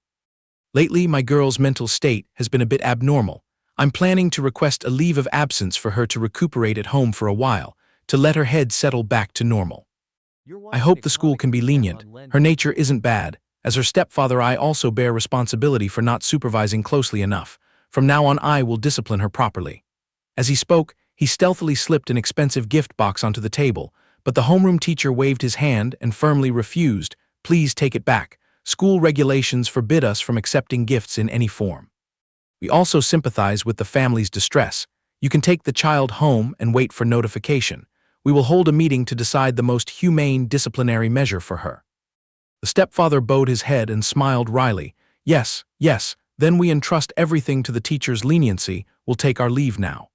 Lately, my girl's mental state has been a bit abnormal. I'm planning to request a leave of absence for her to recuperate at home for a while, to let her head settle back to normal. I hope the school can be lenient. Her nature isn't bad. As her stepfather, I also bear responsibility for not supervising closely enough. From now on, I will discipline her properly. As he spoke, he stealthily slipped an expensive gift box onto the table, but the homeroom teacher waved his hand and firmly refused. Please take it back. School regulations forbid us from accepting gifts in any form. We also sympathize with the family's distress. You can take the child home and wait for notification. We will hold a meeting to decide the most humane disciplinary measure for her." The stepfather bowed his head and smiled wryly. "Yes, yes, then we entrust everything to the teacher's leniency. We'll take our leave now."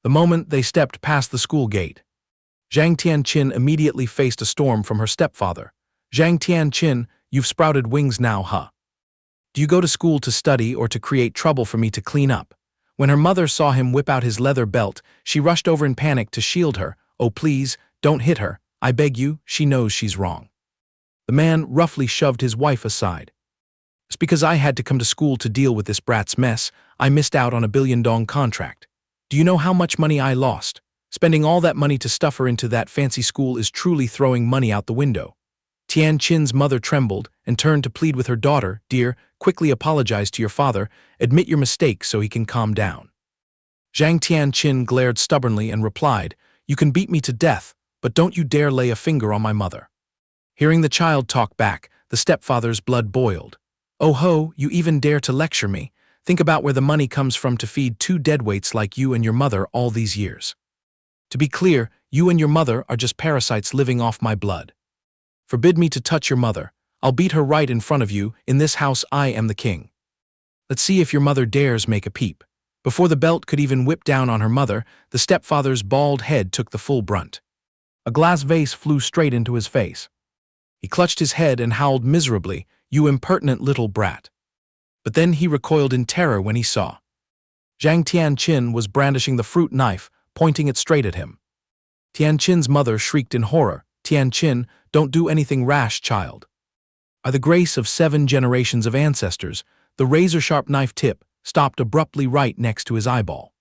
The moment they stepped past the school gate, Zhang Tianqin immediately faced a storm from her stepfather. "Zhang Tianqin, you've sprouted wings now, huh? Do you go to school to study or to create trouble for me to clean up?" When her mother saw him whip out his leather belt, she rushed over in panic to shield her. "Oh, please, don't hit her. I beg you, she knows she's wrong." The man roughly shoved his wife aside. "It's because I had to come to school to deal with this brat's mess. I missed out on a billion-dong contract. Do you know how much money I lost? Spending all that money to stuff her into that fancy school is truly throwing money out the window." Tian Qin's mother trembled and turned to plead with her daughter. "Dear, quickly apologize to your father. Admit your mistake so he can calm down." Zhang Tianqin glared stubbornly and replied, "You can beat me to death, but don't you dare lay a finger on my mother." Hearing the child talk back, the stepfather's blood boiled. "Oh ho, you even dare to lecture me? Think about where the money comes from to feed two deadweights like you and your mother all these years. To be clear, you and your mother are just parasites living off my blood. Forbid me to touch your mother. I'll beat her right in front of you. In this house I am the king. Let's see if your mother dares make a peep." Before the belt could even whip down on her mother, the stepfather's bald head took the full brunt. A glass vase flew straight into his face. He clutched his head and howled miserably, "You impertinent little brat." But then he recoiled in terror when he saw Zhang Tianqin was brandishing the fruit knife, pointing it straight at him. Tianqin's mother shrieked in horror. "Tianqin, don't do anything rash, child. By the grace of 7 generations of ancestors," the razor-sharp knife tip stopped abruptly right next to his eyeball.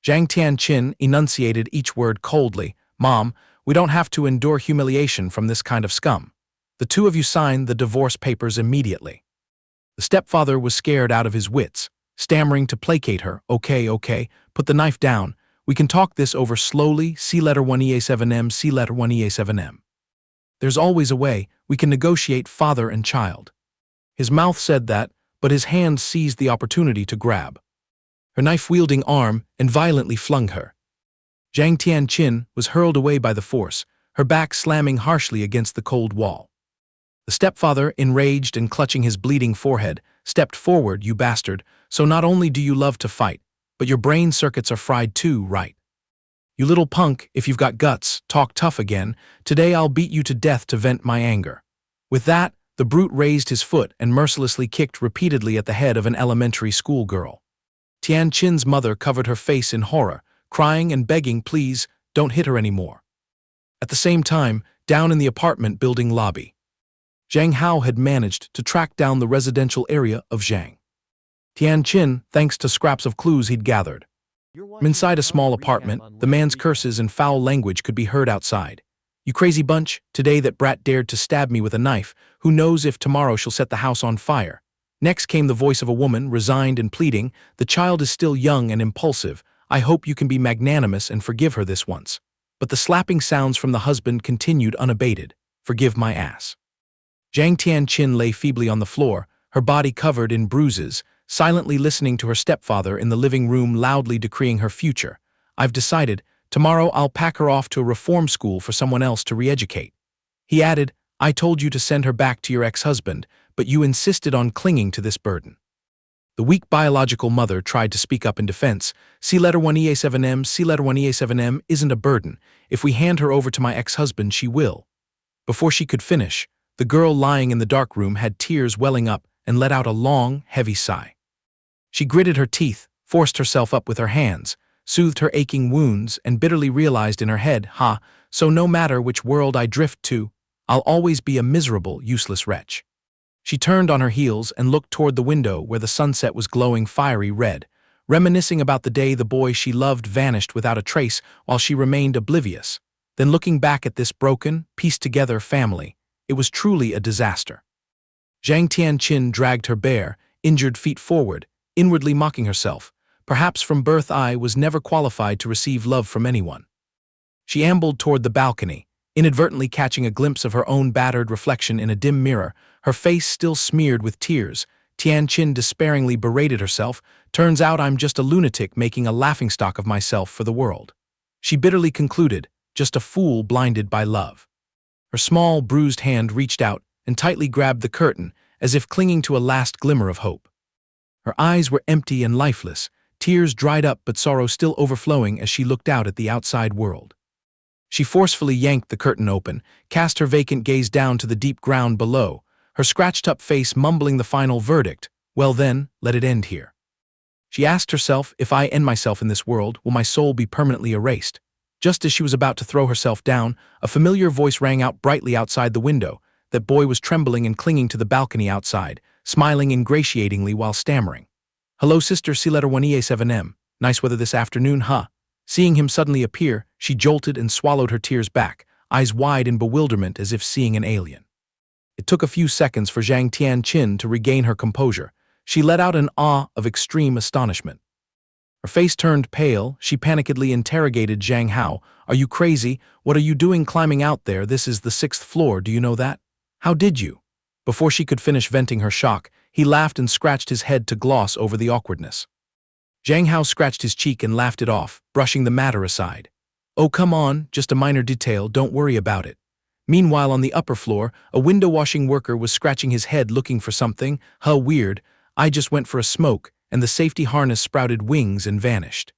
Zhang Tianqin enunciated each word coldly. "Mom, we don't have to endure humiliation from this kind of scum. The two of you sign the divorce papers immediately." The stepfather was scared out of his wits, stammering to placate her. Okay, put the knife down. We can talk this over slowly. See letter 1EA7M, see letter 1EA7M. There's always a way. We can negotiate father and child." His mouth said that, but his hand seized the opportunity to grab her knife-wielding arm and violently flung her. Zhang Tianqin was hurled away by the force, her back slamming harshly against the cold wall. The stepfather, enraged and clutching his bleeding forehead, stepped forward. "You bastard, so not only do you love to fight, but your brain circuits are fried too, right? You little punk, if you've got guts, talk tough again. Today I'll beat you to death to vent my anger." With that, the brute raised his foot and mercilessly kicked repeatedly at the head of an elementary school girl. Tianqin's mother covered her face in horror, crying and begging, "Please, don't hit her anymore." At the same time, down in the apartment building lobby, Zhang Hao had managed to track down the residential area of Zhang Tianqin thanks to scraps of clues he'd gathered. From inside a small apartment, the man's curses and foul language could be heard outside. "You crazy bunch, today that brat dared to stab me with a knife. Who knows if tomorrow she'll set the house on fire." Next came the voice of a woman, resigned and pleading. "The child is still young and impulsive. I hope you can be magnanimous and forgive her this once." But the slapping sounds from the husband continued unabated. "Forgive my ass." Zhang Tianqin lay feebly on the floor, her body covered in bruises, silently listening to her stepfather in the living room loudly decreeing her future. "I've decided, tomorrow I'll pack her off to a reform school for someone else to re-educate." He added, "I told you to send her back to your ex-husband, but you insisted on clinging to this burden." The weak biological mother tried to speak up in defense. "See letter 1EA7M, see letter 1EA7M isn't a burden. If we hand her over to my ex-husband, she will." Before she could finish, the girl lying in the dark room had tears welling up and let out a long, heavy sigh. She gritted her teeth, forced herself up with her hands, soothed her aching wounds, and bitterly realized in her head, so no matter which world I drift to, I'll always be a miserable, useless wretch." She turned on her heels and looked toward the window where the sunset was glowing fiery red, reminiscing about the day the boy she loved vanished without a trace while she remained oblivious. Then looking back at this broken, pieced-together family, it was truly a disaster. Zhang Tianqin dragged her bare, injured feet forward, inwardly mocking herself. Perhaps from birth I was never qualified to receive love from anyone. She ambled toward the balcony, inadvertently catching a glimpse of her own battered reflection in a dim mirror, her face still smeared with tears. Tianqin despairingly berated herself. Turns out I'm just a lunatic making a laughingstock of myself for the world. She bitterly concluded, just a fool blinded by love. Her small, bruised hand reached out and tightly grabbed the curtain, as if clinging to a last glimmer of hope. Her eyes were empty and lifeless, tears dried up but sorrow still overflowing as she looked out at the outside world. She forcefully yanked the curtain open, cast her vacant gaze down to the deep ground below, her scratched-up face mumbling the final verdict, well then, let it end here. She asked herself, if I end myself in this world, will my soul be permanently erased? Just as she was about to throw herself down, a familiar voice rang out brightly outside the window. That boy was trembling and clinging to the balcony outside, smiling ingratiatingly while stammering. Hello sister, see letter 1E7M. Nice weather this afternoon, huh? Seeing him suddenly appear, she jolted and swallowed her tears back, eyes wide in bewilderment as if seeing an alien. It took a few seconds for Zhang Tianqin to regain her composure. She let out an ah of extreme astonishment. Her face turned pale. She panikedly interrogated Zhang Hao. Are you crazy? What are you doing climbing out there? This is the 6th floor, do you know that? How did you? Before she could finish venting her shock, he laughed and scratched his head to gloss over the awkwardness. Zhang Hao scratched his cheek and laughed it off, brushing the matter aside. Oh, come on, just a minor detail, don't worry about it. Meanwhile, on the upper floor, a window-washing worker was scratching his head looking for something. Huh, weird. I just went for a smoke, and the safety harness sprouted wings and vanished.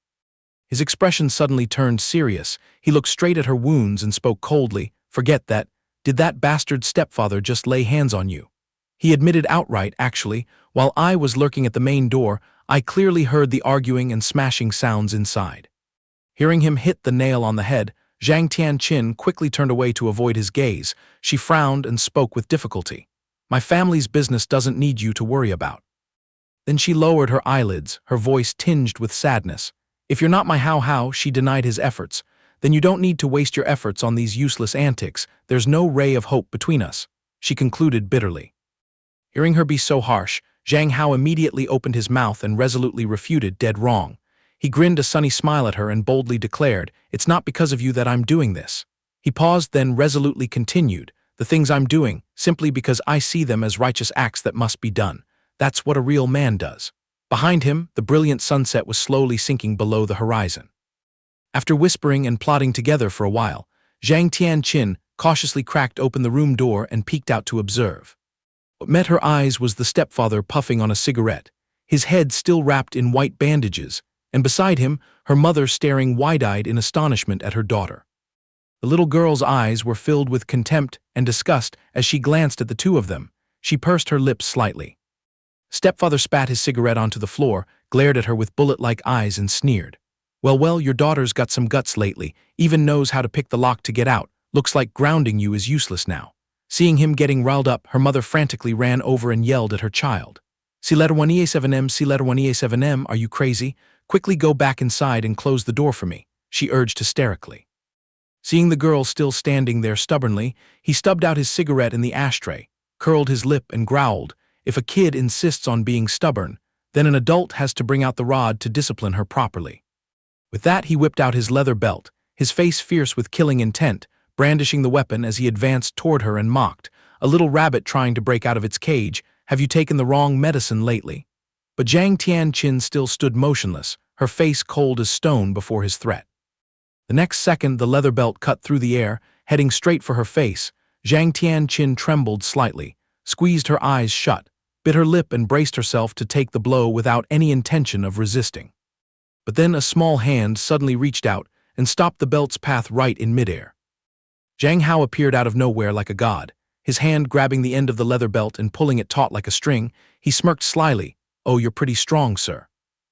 His expression suddenly turned serious. He looked straight at her wounds and spoke coldly. Forget that. Did that bastard stepfather just lay hands on you? He admitted outright, actually. While I was lurking at the main door, I clearly heard the arguing and smashing sounds inside. Hearing him hit the nail on the head, Zhang Tianqin quickly turned away to avoid his gaze. She frowned and spoke with difficulty. My family's business doesn't need you to worry about. Then she lowered her eyelids, her voice tinged with sadness. If you're not my Hao, she denied his efforts, then you don't need to waste your efforts on these useless antics. There's no ray of hope between us, she concluded bitterly. Hearing her be so harsh, Zhang Hao immediately opened his mouth and resolutely refuted dead wrong. He grinned a sunny smile at her and boldly declared, it's not because of you that I'm doing this. He paused, then resolutely continued, the things I'm doing, simply because I see them as righteous acts that must be done. That's what a real man does. Behind him, the brilliant sunset was slowly sinking below the horizon. After whispering and plotting together for a while, Zhang Tianqin cautiously cracked open the room door and peeked out to observe. What met her eyes was the stepfather puffing on a cigarette, his head still wrapped in white bandages, and beside him, her mother staring wide-eyed in astonishment at her daughter. The little girl's eyes were filled with contempt and disgust as she glanced at the two of them. She pursed her lips slightly. Stepfather spat his cigarette onto the floor, glared at her with bullet-like eyes and sneered. Well, your daughter's got some guts lately, even knows how to pick the lock to get out. Looks like grounding you is useless now. Seeing him getting riled up, her mother frantically ran over and yelled at her child. See letter 1E7M, see letter 1E7M, are you crazy? Quickly go back inside and close the door for me, she urged hysterically. Seeing the girl still standing there stubbornly, he stubbed out his cigarette in the ashtray, curled his lip and growled, if a kid insists on being stubborn, then an adult has to bring out the rod to discipline her properly. With that, he whipped out his leather belt, his face fierce with killing intent, brandishing the weapon as he advanced toward her and mocked, a little rabbit trying to break out of its cage, have you taken the wrong medicine lately? But Zhang Tianqin still stood motionless, her face cold as stone before his threat. The next second, the leather belt cut through the air, heading straight for her face. Zhang Tianqin trembled slightly, squeezed her eyes shut, bit her lip and braced herself to take the blow without any intention of resisting. But then a small hand suddenly reached out and stopped the belt's path right in midair. Zhang Hao appeared out of nowhere like a god, his hand grabbing the end of the leather belt and pulling it taut like a string. He smirked slyly. Oh, you're pretty strong, sir.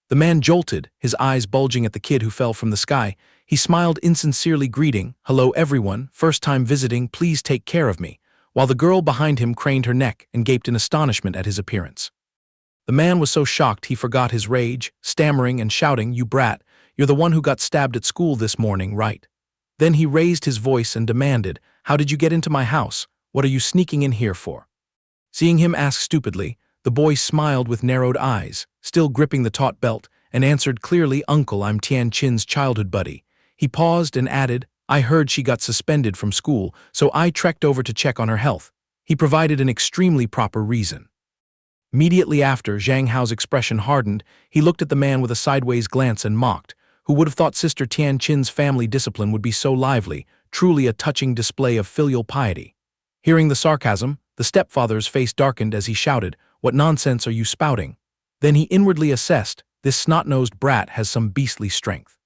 The man jolted, his eyes bulging at the kid who fell from the sky. He smiled insincerely, greeting, hello everyone, first time visiting, please take care of me, while the girl behind him craned her neck and gaped in astonishment at his appearance. The man was so shocked he forgot his rage, stammering and shouting, you brat, you're the one who got stabbed at school this morning, right? Then he raised his voice and demanded, how did you get into my house? What are you sneaking in here for? Seeing him ask stupidly, the boy smiled with narrowed eyes, still gripping the taut belt, and answered clearly, Uncle, I'm Tianqin's childhood buddy. He paused and added, I heard she got suspended from school, so I trekked over to check on her health. He provided an extremely proper reason. Immediately after, Zhang Hao's expression hardened. He looked at the man with a sideways glance and mocked. Who would have thought Sister Tian Qin's family discipline would be so lively, truly a touching display of filial piety. Hearing the sarcasm, the stepfather's face darkened as he shouted, "What nonsense are you spouting?" Then he inwardly assessed, this snot-nosed brat has some beastly strength.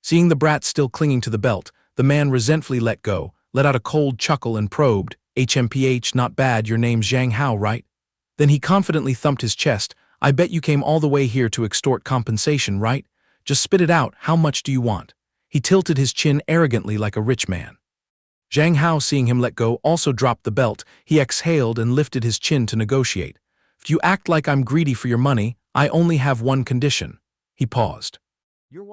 Seeing the brat still clinging to the belt, the man resentfully let go, let out a cold chuckle and probed, "HMPH, not bad, your name's Zhang Hao, right?" Then he confidently thumped his chest, "I bet you came all the way here to extort compensation, right? Just spit it out, how much do you want?" He tilted his chin arrogantly like a rich man. Zhang Hao, seeing him let go, also dropped the belt. He exhaled and lifted his chin to negotiate. "If you act like I'm greedy for your money, I only have one condition." He paused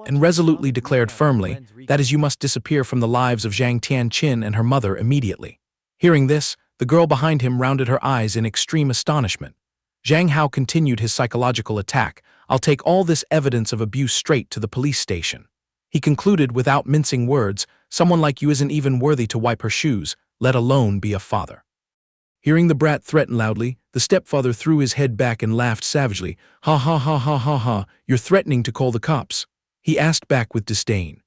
and resolutely declared firmly, "That is, you must disappear from the lives of Zhang Tianqin and her mother immediately." Hearing this, the girl behind him rounded her eyes in extreme astonishment. Zhang Hao continued his psychological attack. "I'll take all this evidence of abuse straight to the police station." He concluded without mincing words, "Someone like you isn't even worthy to wipe her shoes, let alone be a father." Hearing the brat threaten loudly, the stepfather threw his head back and laughed savagely. "Ha ha ha ha ha ha, you're threatening to call the cops?" He asked back with disdain.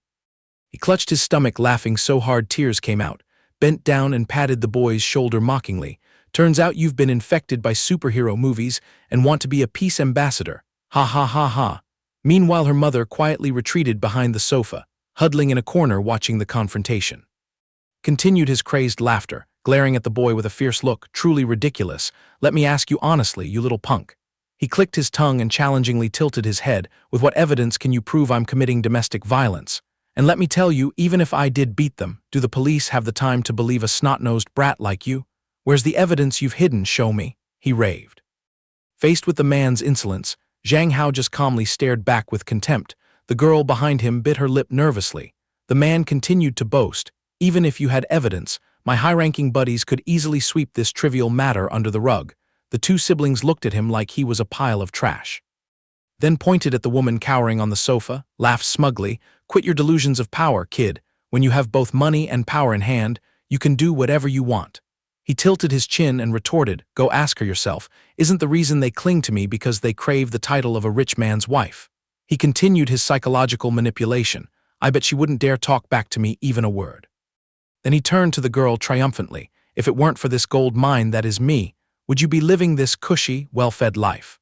He clutched his stomach, laughing so hard tears came out, bent down and patted the boy's shoulder mockingly. "Turns out you've been infected by superhero movies and want to be a peace ambassador. Ha ha ha ha." Meanwhile, her mother quietly retreated behind the sofa, huddling in a corner watching the confrontation. Continued his crazed laughter, glaring at the boy with a fierce look. "Truly ridiculous. Let me ask you honestly, you little punk." He clicked his tongue and challengingly tilted his head. "With what evidence can you prove I'm committing domestic violence? And let me tell you, even if I did beat them, do the police have the time to believe a snot-nosed brat like you? Where's the evidence you've hidden? Show me," he raved. Faced with the man's insolence, Zhang Hao just calmly stared back with contempt. The girl behind him bit her lip nervously. The man continued to boast, "Even if you had evidence, my high-ranking buddies could easily sweep this trivial matter under the rug." The two siblings looked at him like he was a pile of trash. Then pointed at the woman cowering on the sofa, laughed smugly. "Quit your delusions of power, kid. When you have both money and power in hand, you can do whatever you want." He tilted his chin and retorted, "Go ask her yourself. Isn't the reason they cling to me because they crave the title of a rich man's wife?" He continued his psychological manipulation. "I bet she wouldn't dare talk back to me even a word." Then he turned to the girl triumphantly. "If it weren't for this gold mine that is me, would you be living this cushy, well-fed life?"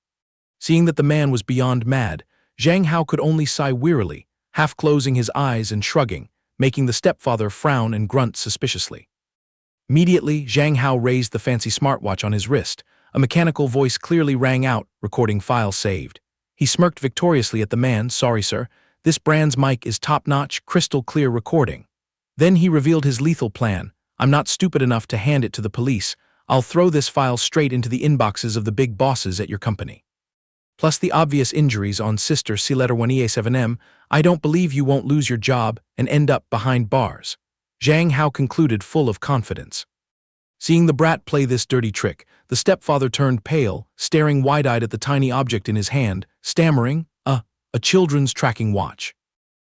Seeing that the man was beyond mad, Zhang Hao could only sigh wearily, half closing his eyes and shrugging, making the stepfather frown and grunt suspiciously. Immediately, Zhang Hao raised the fancy smartwatch on his wrist. A mechanical voice clearly rang out, recording file saved. He smirked victoriously at the man. "Sorry, sir. This brand's mic is top-notch, crystal-clear recording." Then he revealed his lethal plan. "I'm not stupid enough to hand it to the police. I'll throw this file straight into the inboxes of the big bosses at your company. Plus the obvious injuries on Sister C1E7M, I don't believe you won't lose your job and end up behind bars." Zhang Hao concluded, full of confidence. Seeing the brat play this dirty trick, the stepfather turned pale, staring wide-eyed at the tiny object in his hand, stammering, a children's tracking watch."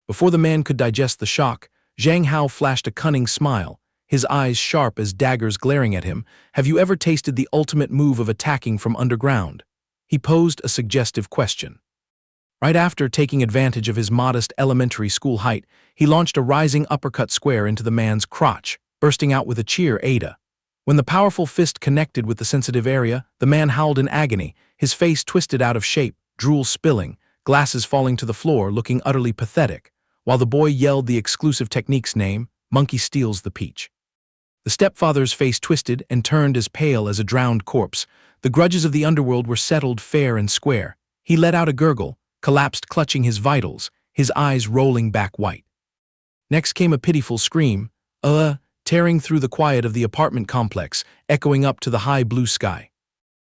Before the man could digest the shock, Zhang Hao flashed a cunning smile, his eyes sharp as daggers glaring at him. "Have you ever tasted the ultimate move of attacking from underground?" He posed a suggestive question. Right after taking advantage of his modest elementary school height, he launched a rising uppercut square into the man's crotch, bursting out with a cheer, "Ada." When the powerful fist connected with the sensitive area, the man howled in agony, his face twisted out of shape, drool spilling, glasses falling to the floor, looking utterly pathetic, while the boy yelled the exclusive technique's name, "Monkey steals the peach." The stepfather's face twisted and turned as pale as a drowned corpse. The grudges of the underworld were settled fair and square. He let out a gurgle, collapsed clutching his vitals, his eyes rolling back white. Next came a pitiful scream, tearing through the quiet of the apartment complex, echoing up to the high blue sky.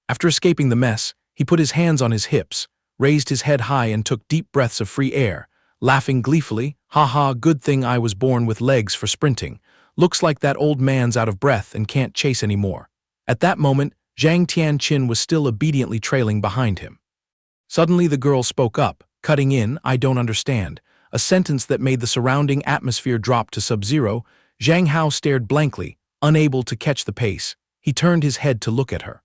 After escaping the mess, he put his hands on his hips, raised his head high and took deep breaths of free air, laughing gleefully, "Ha ha, good thing I was born with legs for sprinting. Looks like that old man's out of breath and can't chase anymore." At that moment, Zhang Tianqin was still obediently trailing behind him. Suddenly the girl spoke up, cutting in, "I don't understand," a sentence that made the surrounding atmosphere drop to sub-zero. Zhang Hao stared blankly, unable to catch the pace. He turned his head to look at her.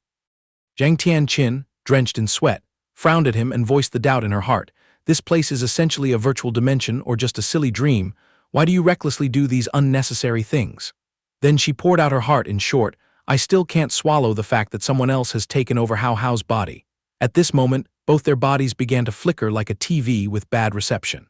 "Zhang Tianqin, drenched in sweat, frowned at him and voiced the doubt in her heart. This place is essentially a virtual dimension or just a silly dream. Why do you recklessly do these unnecessary things? Then she poured out her heart in short, I still can't swallow the fact that someone else has taken over Hao Hao's body. At this moment, both their bodies began to flicker like a TV with bad reception.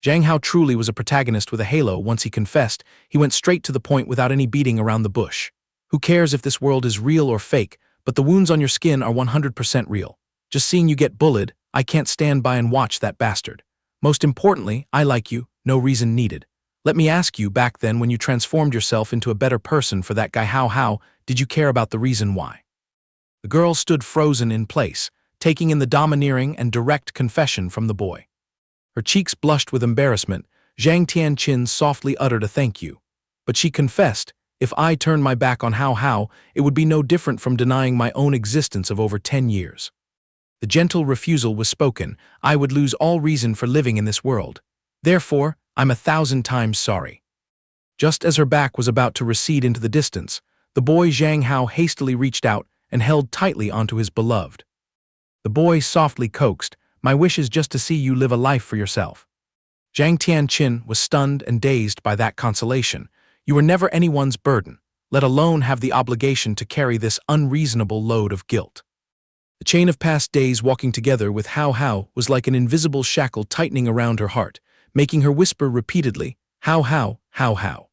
Zhang Hao truly was a protagonist with a halo. Once he confessed, he went straight to the point without any beating around the bush. Who cares if this world is real or fake, but the wounds on your skin are 100% real. Just seeing you get bullied, I can't stand by and watch that bastard. Most importantly, I like you, no reason needed. Let me ask you, back then when you transformed yourself into a better person for that guy Hao Hao, did you care about the reason why? The girl stood frozen in place, taking in the domineering and direct confession from the boy. Her cheeks blushed with embarrassment. Zhang Tianqin softly uttered a thank you. But she confessed, if I turned my back on Hao Hao, it would be no different from denying my own existence of over 10 years. The gentle refusal was spoken. I would lose all reason for living in this world. Therefore, I'm 1,000 times sorry. Just as her back was about to recede into the distance, the boy Zhang Hao hastily reached out and held tightly onto his beloved. The boy softly coaxed, my wish is just to see you live a life for yourself. Zhang Tianqin was stunned and dazed by that consolation. You were never anyone's burden, let alone have the obligation to carry this unreasonable load of guilt. The chain of past days walking together with Hao Hao was like an invisible shackle tightening around her heart, making her whisper repeatedly, Hao Hao, Hao Hao.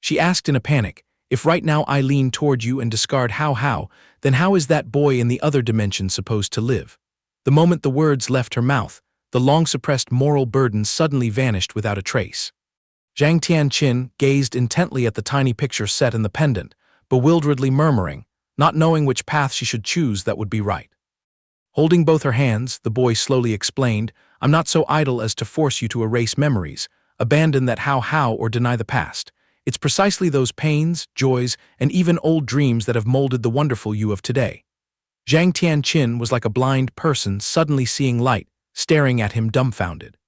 She asked in a panic, if right now I lean toward you and discard Hao Hao, then how is that boy in the other dimension supposed to live? The moment the words left her mouth, the long-suppressed moral burden suddenly vanished without a trace. Zhang Tianqin gazed intently at the tiny picture set in the pendant, bewilderedly murmuring, not knowing which path she should choose that would be right. Holding both her hands, the boy slowly explained, I'm not so idle as to force you to erase memories, abandon that Hao Hao or deny the past. It's precisely those pains, joys, and even old dreams that have molded the wonderful you of today. Zhang Tianqin was like a blind person suddenly seeing light, staring at him dumbfounded.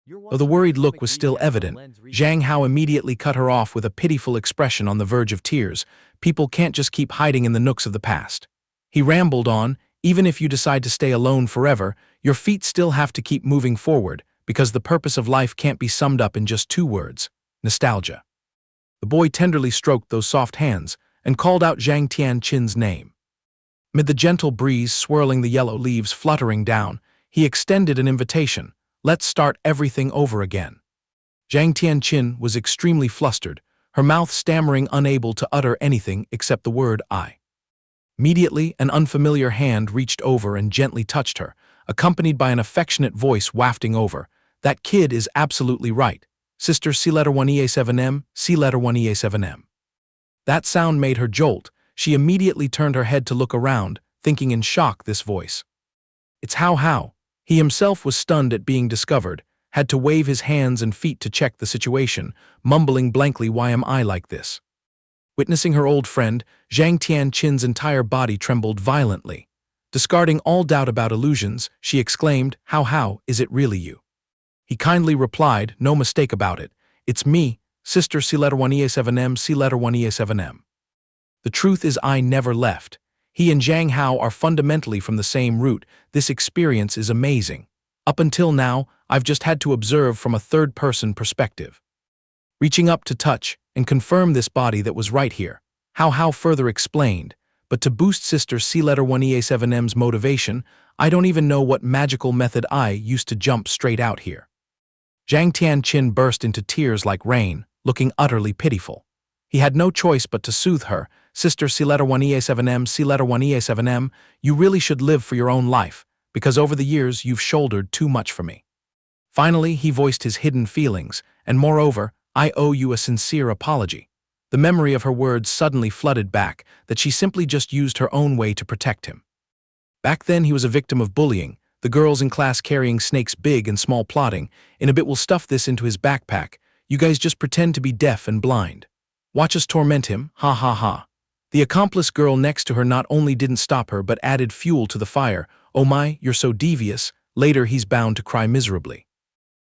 Though the worried look was still evident, Zhang Hao immediately cut her off with a pitiful expression on the verge of tears. People can't just keep hiding in the nooks of the past. He rambled on, even if you decide to stay alone forever, your feet still have to keep moving forward, because the purpose of life can't be summed up in just 2 words, nostalgia. The boy tenderly stroked those soft hands and called out Zhang Tianqin's name. Amid the gentle breeze swirling the yellow leaves fluttering down, he extended an invitation, let's start everything over again. Zhang Tianqin was extremely flustered, her mouth stammering, unable to utter anything except the word I. Immediately, an unfamiliar hand reached over and gently touched her, accompanied by an affectionate voice wafting over, that kid is absolutely right. Sister C-1EA7M, C-1EA7M. That sound made her jolt. She immediately turned her head to look around, thinking in shock this voice. It's Hao Hao. He himself was stunned at being discovered, had to wave his hands and feet to check the situation, mumbling blankly, why am I like this? Witnessing her old friend, Zhang Tianqin's entire body trembled violently. Discarding all doubt about illusions, she exclaimed, Hao Hao, is it really you? He kindly replied, no mistake about it. It's me, Sister C-1EA7M, C-1EA7M. The truth is I never left. He and Zhang Hao are fundamentally from the same root. This experience is amazing. Up until now, I've just had to observe from a third-person perspective. Reaching up to touch and confirm this body that was right here, Hao Hao further explained, but to boost Sister C-1EA7M's motivation, I don't even know what magical method I used to jump straight out here. Zhang Tianqin burst into tears like rain, looking utterly pitiful. He had no choice but to soothe her, Sister C-1EA7M, C-1EA7M, you really should live for your own life, because over the years you've shouldered too much for me. Finally, he voiced his hidden feelings, and moreover, I owe you a sincere apology. The memory of her words suddenly flooded back, that she simply just used her own way to protect him. Back then he was a victim of bullying, the girls in class carrying snakes big and small plotting, in a bit we'll stuff this into his backpack, you guys just pretend to be deaf and blind. Watch us torment him, ha ha ha. The accomplice girl next to her not only didn't stop her but added fuel to the fire, oh my, you're so devious, later he's bound to cry miserably.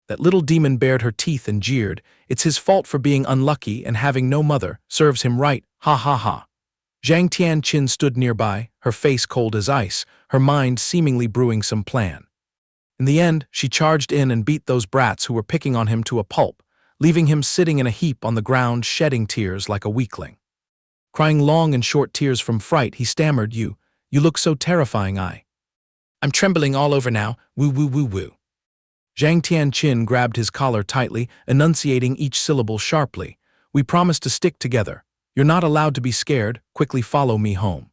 That little demon bared her teeth and jeered, it's his fault for being unlucky and having no mother, serves him right, ha ha ha. Zhang Tianqin stood nearby, her face cold as ice, her mind seemingly brewing some plan. In the end, she charged in and beat those brats who were picking on him to a pulp, leaving him sitting in a heap on the ground shedding tears like a weakling. Crying long and short tears from fright, he stammered, You look so terrifying, I'm trembling all over now, woo woo woo woo. Zhang Tianqin grabbed his collar tightly, enunciating each syllable sharply. We promise to stick together. You're not allowed to be scared, quickly follow me home.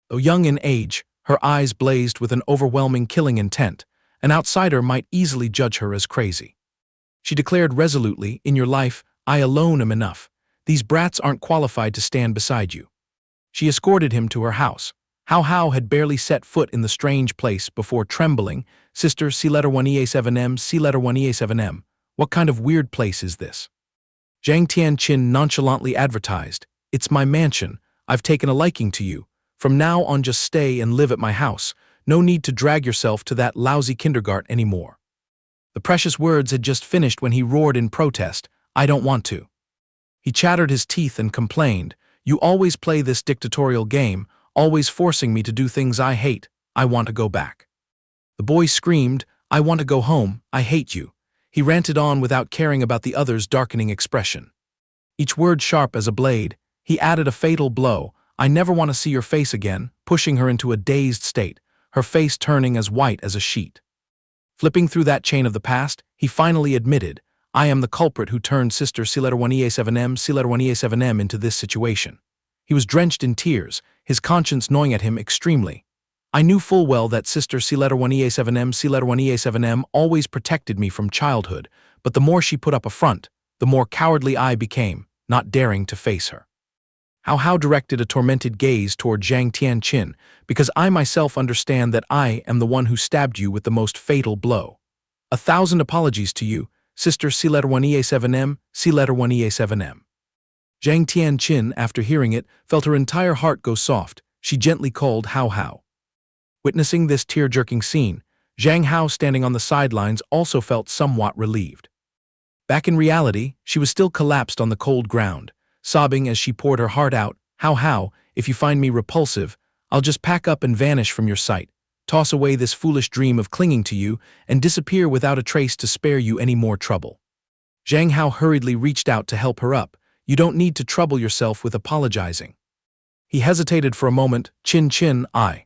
Though young in age, her eyes blazed with an overwhelming killing intent. An outsider might easily judge her as crazy. She declared resolutely, In your life, I alone am enough. These brats aren't qualified to stand beside you. She escorted him to her house. Zhang Hao had barely set foot in the strange place before trembling. Sister, C-1EA7M, C-1EA7M. What kind of weird place is this? Zhang Tianqin nonchalantly advertised, It's my mansion. I've taken a liking to you. From now on just stay and live at my house. No need to drag yourself to that lousy kindergarten anymore. The precious words had just finished when he roared in protest, I don't want to. He chattered his teeth and complained, You always play this dictatorial game, always forcing me to do things I hate. I want to go back. The boy screamed, I want to go home, I hate you. He ranted on without caring about the other's darkening expression. Each word sharp as a blade, he added a fatal blow, I never want to see your face again, pushing her into a dazed state, her face turning as white as a sheet. Flipping through that chain of the past, he finally admitted, I am the culprit who turned Sister C-1EA7M, C-1EA7M into this situation. He was drenched in tears, his conscience gnawing at him extremely. I knew full well that Sister C-1EA7M, C-1EA7M always protected me from childhood, but the more she put up a front, the more cowardly I became, not daring to face her. Zhang Hao directed a tormented gaze toward Zhang Tianqin, because I myself understand that I am the one who stabbed you with the most fatal blow. 1,000 apologies to you, Sister C-1EA7M, C-1EA7M. Zhang Tianqin, after hearing it, felt her entire heart go soft. She gently called Zhang Hao. Witnessing this tear-jerking scene, Zhang Hao, standing on the sidelines, also felt somewhat relieved. Back in reality, she was still collapsed on the cold ground, sobbing as she poured her heart out, Zhang Hao, if you find me repulsive, I'll just pack up and vanish from your sight, toss away this foolish dream of clinging to you, and disappear without a trace to spare you any more trouble. Zhang Hao hurriedly reached out to help her up. You don't need to trouble yourself with apologizing. He hesitated for a moment, Chin, I.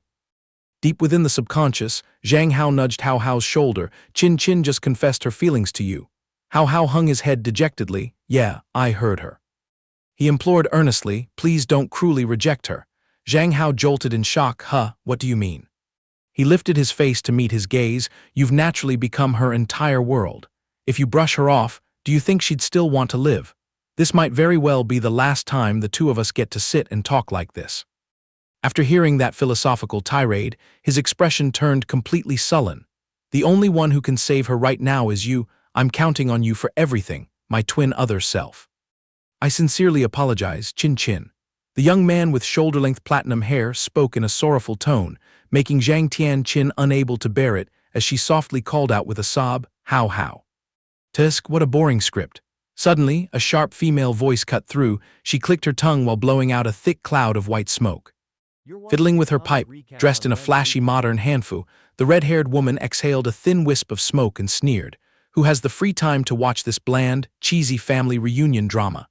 Deep within the subconscious, Zhang Hao nudged Zhang Hao's shoulder, Chin just confessed her feelings to you. Zhang Hao hung his head dejectedly, Yeah, I heard her. He implored earnestly, Please don't cruelly reject her. Zhang Hao jolted in shock, What do you mean? He lifted his face to meet his gaze, You've naturally become her entire world. If you brush her off, do you think she'd still want to live? This might very well be the last time the two of us get to sit and talk like this. After hearing that philosophical tirade, his expression turned completely sullen. The only one who can save her right now is you. I'm counting on you for everything, my twin other self. I sincerely apologize, Chin. The young man with shoulder-length platinum hair spoke in a sorrowful tone, making Zhang Tianqin unable to bear it as she softly called out with a sob, Zhang Hao. Tusk, what a boring script. Suddenly, a sharp female voice cut through. She clicked her tongue while blowing out a thick cloud of white smoke. Fiddling with her pipe, dressed in a flashy modern hanfu, the red-haired woman exhaled a thin wisp of smoke and sneered, Who has the free time to watch this bland, cheesy family reunion drama?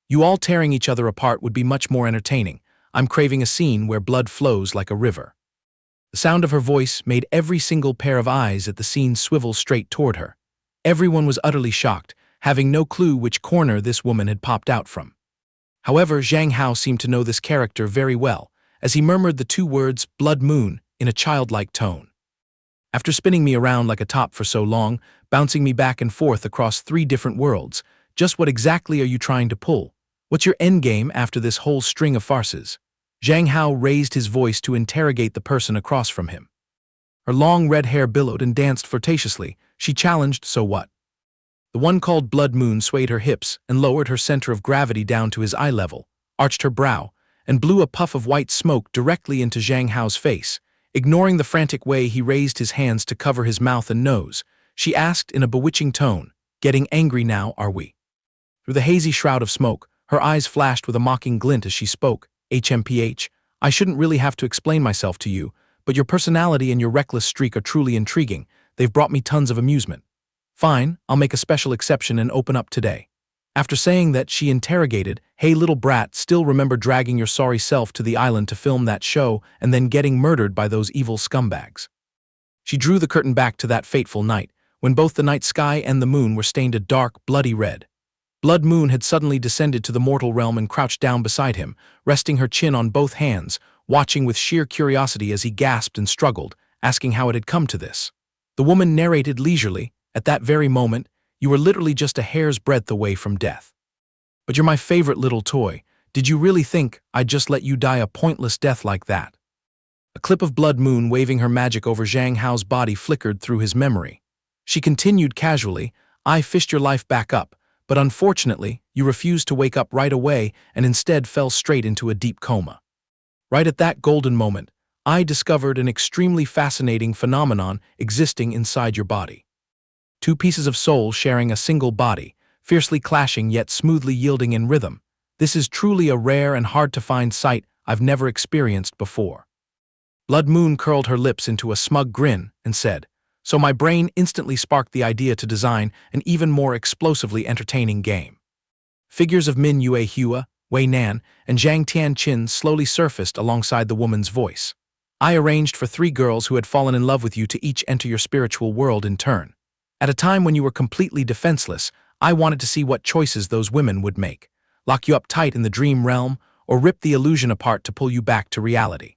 You all tearing each other apart would be much more entertaining. I'm craving a scene where blood flows like a river. The sound of her voice made every single pair of eyes at the scene swivel straight toward her. Everyone was utterly shocked, having no clue which corner this woman had popped out from. However, Zhang Hao seemed to know this character very well, as he murmured the two words, Blood Moon, in a childlike tone. After spinning me around like a top for so long, bouncing me back and forth across 3 different worlds, just what exactly are you trying to pull? What's your endgame after this whole string of farces? Zhang Hao raised his voice to interrogate the person across from him. Her long red hair billowed and danced flirtatiously. She challenged, so what? The one called Blood Moon swayed her hips and lowered her center of gravity down to his eye level, arched her brow, and blew a puff of white smoke directly into Zhang Hao's face. Ignoring the frantic way he raised his hands to cover his mouth and nose, she asked in a bewitching tone, Getting angry now, are we? Through the hazy shroud of smoke, her eyes flashed with a mocking glint as she spoke, HMPH, I shouldn't really have to explain myself to you, but your personality and your reckless streak are truly intriguing. They've brought me tons of amusement. Fine, I'll make a special exception and open up today. After saying that, she interrogated, "Hey little brat, still remember dragging your sorry self to the island to film that show and then getting murdered by those evil scumbags?" She drew the curtain back to that fateful night, when both the night sky and the moon were stained a dark, bloody red. Blood Moon had suddenly descended to the mortal realm and crouched down beside him, resting her chin on both hands, watching with sheer curiosity as he gasped and struggled, asking how it had come to this. The woman narrated leisurely, "At that very moment, you were literally just a hair's breadth away from death. But you're my favorite little toy. Did you really think I'd just let you die a pointless death like that?" A clip of Blood Moon waving her magic over Zhang Hao's body flickered through his memory. She continued casually, "I fished your life back up, but unfortunately, you refused to wake up right away and instead fell straight into a deep coma. Right at that golden moment, I discovered an extremely fascinating phenomenon existing inside your body. Two pieces of soul sharing a single body, fiercely clashing yet smoothly yielding in rhythm. This is truly a rare and hard-to-find sight I've never experienced before." Blood Moon curled her lips into a smug grin and said, "So my brain instantly sparked the idea to design an even more explosively entertaining game." Figures of Min Yue Hua, Wei Nan, and Zhang Tianqin slowly surfaced alongside the woman's voice. "I arranged for 3 girls who had fallen in love with you to each enter your spiritual world in turn. At a time when you were completely defenseless, I wanted to see what choices those women would make. Lock you up tight in the dream realm, or rip the illusion apart to pull you back to reality.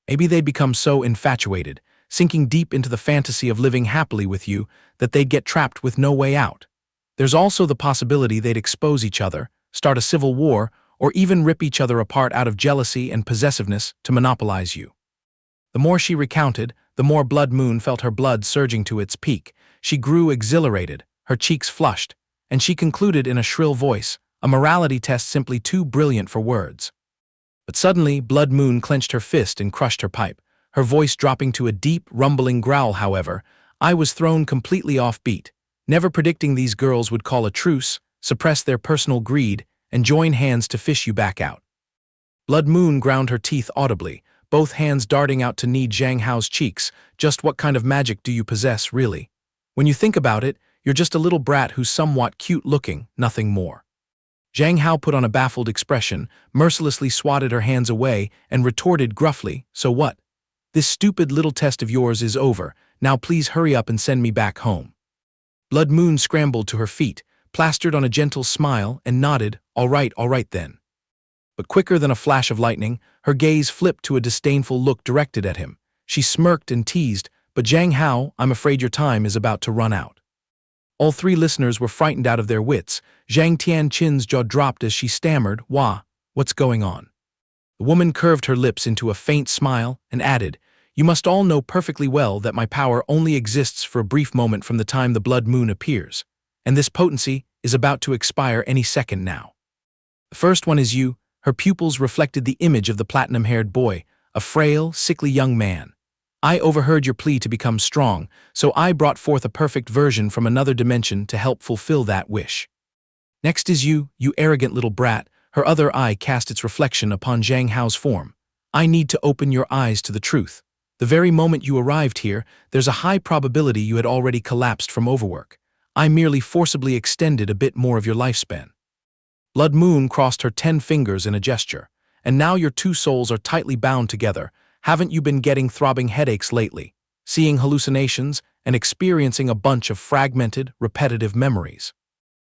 Maybe they'd become so infatuated, sinking deep into the fantasy of living happily with you, that they'd get trapped with no way out. There's also the possibility they'd expose each other, start a civil war, or even rip each other apart out of jealousy and possessiveness to monopolize you." The more she recounted, the more Blood Moon felt her blood surging to its peak. She grew exhilarated, her cheeks flushed, and she concluded in a shrill voice, a morality test simply too brilliant for words. But suddenly, Blood Moon clenched her fist and crushed her pipe, her voice dropping to a deep, rumbling growl. "However, I was thrown completely off beat, never predicting these girls would call a truce, suppress their personal greed, and join hands to fish you back out." Blood Moon ground her teeth audibly, both hands darting out to knead Zhang Hao's cheeks. "Just what kind of magic do you possess, really? When you think about it, you're just a little brat who's somewhat cute-looking, nothing more." Zhang Hao put on a baffled expression, mercilessly swatted her hands away, and retorted gruffly, "So what? This stupid little test of yours is over. Now please hurry up and send me back home." Blood Moon scrambled to her feet, plastered on a gentle smile, and nodded, all right then." But quicker than a flash of lightning, her gaze flipped to a disdainful look directed at him. She smirked and teased, "But Zhang Hao, I'm afraid your time is about to run out." All 3 listeners were frightened out of their wits. Zhang Tianqin's jaw dropped as she stammered, What's going on?" The woman curved her lips into a faint smile and added, "You must all know perfectly well that my power only exists for a brief moment from the time the Blood Moon appears, and this potency is about to expire any second now. The first one is you." Her pupils reflected the image of the platinum-haired boy, a frail, sickly young man. "I overheard your plea to become strong, so I brought forth a perfect version from another dimension to help fulfill that wish. Next is you, you arrogant little brat." Her other eye cast its reflection upon Zhang Hao's form. "I need to open your eyes to the truth. The very moment you arrived here, there's a high probability you had already collapsed from overwork. I merely forcibly extended a bit more of your lifespan." Blood Moon crossed her 10 fingers in a gesture. "And now your 2 souls are tightly bound together. Haven't you been getting throbbing headaches lately, seeing hallucinations, and experiencing a bunch of fragmented, repetitive memories?"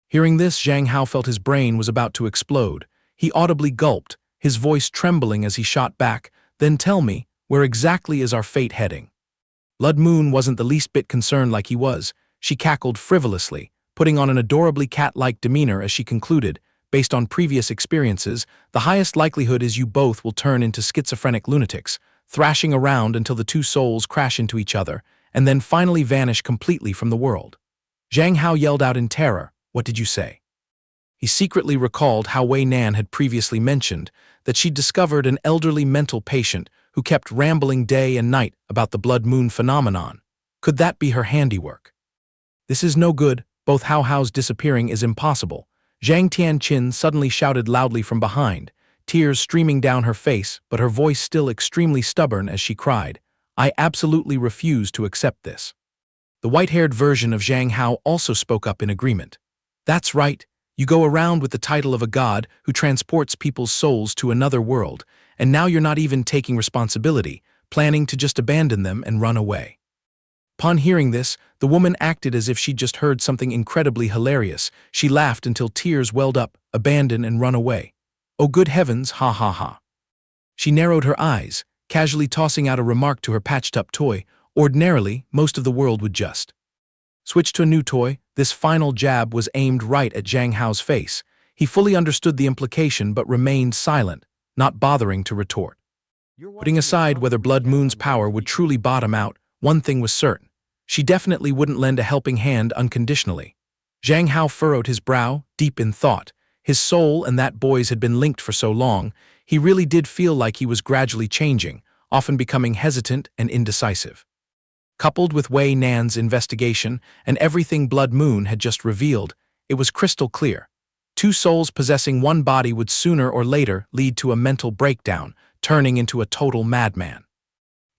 Hearing this, Zhang Hao felt his brain was about to explode. He audibly gulped, his voice trembling as he shot back, "Then tell me, where exactly is our fate heading?" Blood Moon wasn't the least bit concerned like he was. She cackled frivolously, putting on an adorably cat-like demeanor as she concluded, "Based on previous experiences, the highest likelihood is you both will turn into schizophrenic lunatics, thrashing around until the 2 souls crash into each other, and then finally vanish completely from the world." Zhang Hao yelled out in terror, "What did you say?" He secretly recalled how Wei Nan had previously mentioned that she'd discovered an elderly mental patient who kept rambling day and night about the Blood Moon phenomenon. Could that be her handiwork? "This is no good. Both Hao Hao's disappearing is impossible." Zhang Tianqin suddenly shouted loudly from behind. tears streaming down her face, but her voice still extremely stubborn as she cried, "I absolutely refuse to accept this." The white-haired version of Zhang Hao also spoke up in agreement. "That's right. You go around with the title of a god who transports people's souls to another world, and now you're not even taking responsibility, planning to just abandon them and run away." Upon hearing this, the woman acted as if she'd just heard something incredibly hilarious. She laughed until tears welled up. "Abandon and run away. Oh good heavens, ha ha ha." She narrowed her eyes, casually tossing out a remark to her patched-up toy. Ordinarily, most of the world would just switch to a new toy. This final jab was aimed right at Zhang Hao's face. He fully understood the implication but remained silent, not bothering to retort. Putting aside whether Blood Moon's power would truly bottom out, one thing was certain. She definitely wouldn't lend a helping hand unconditionally. Zhang Hao furrowed his brow, deep in thought. His soul and that boy's had been linked for so long, he really did feel like he was gradually changing, often becoming hesitant and indecisive. Coupled with Wei Nan's investigation and everything Blood Moon had just revealed, it was crystal clear. Two souls possessing one body would sooner or later lead to a mental breakdown, turning into a total madman.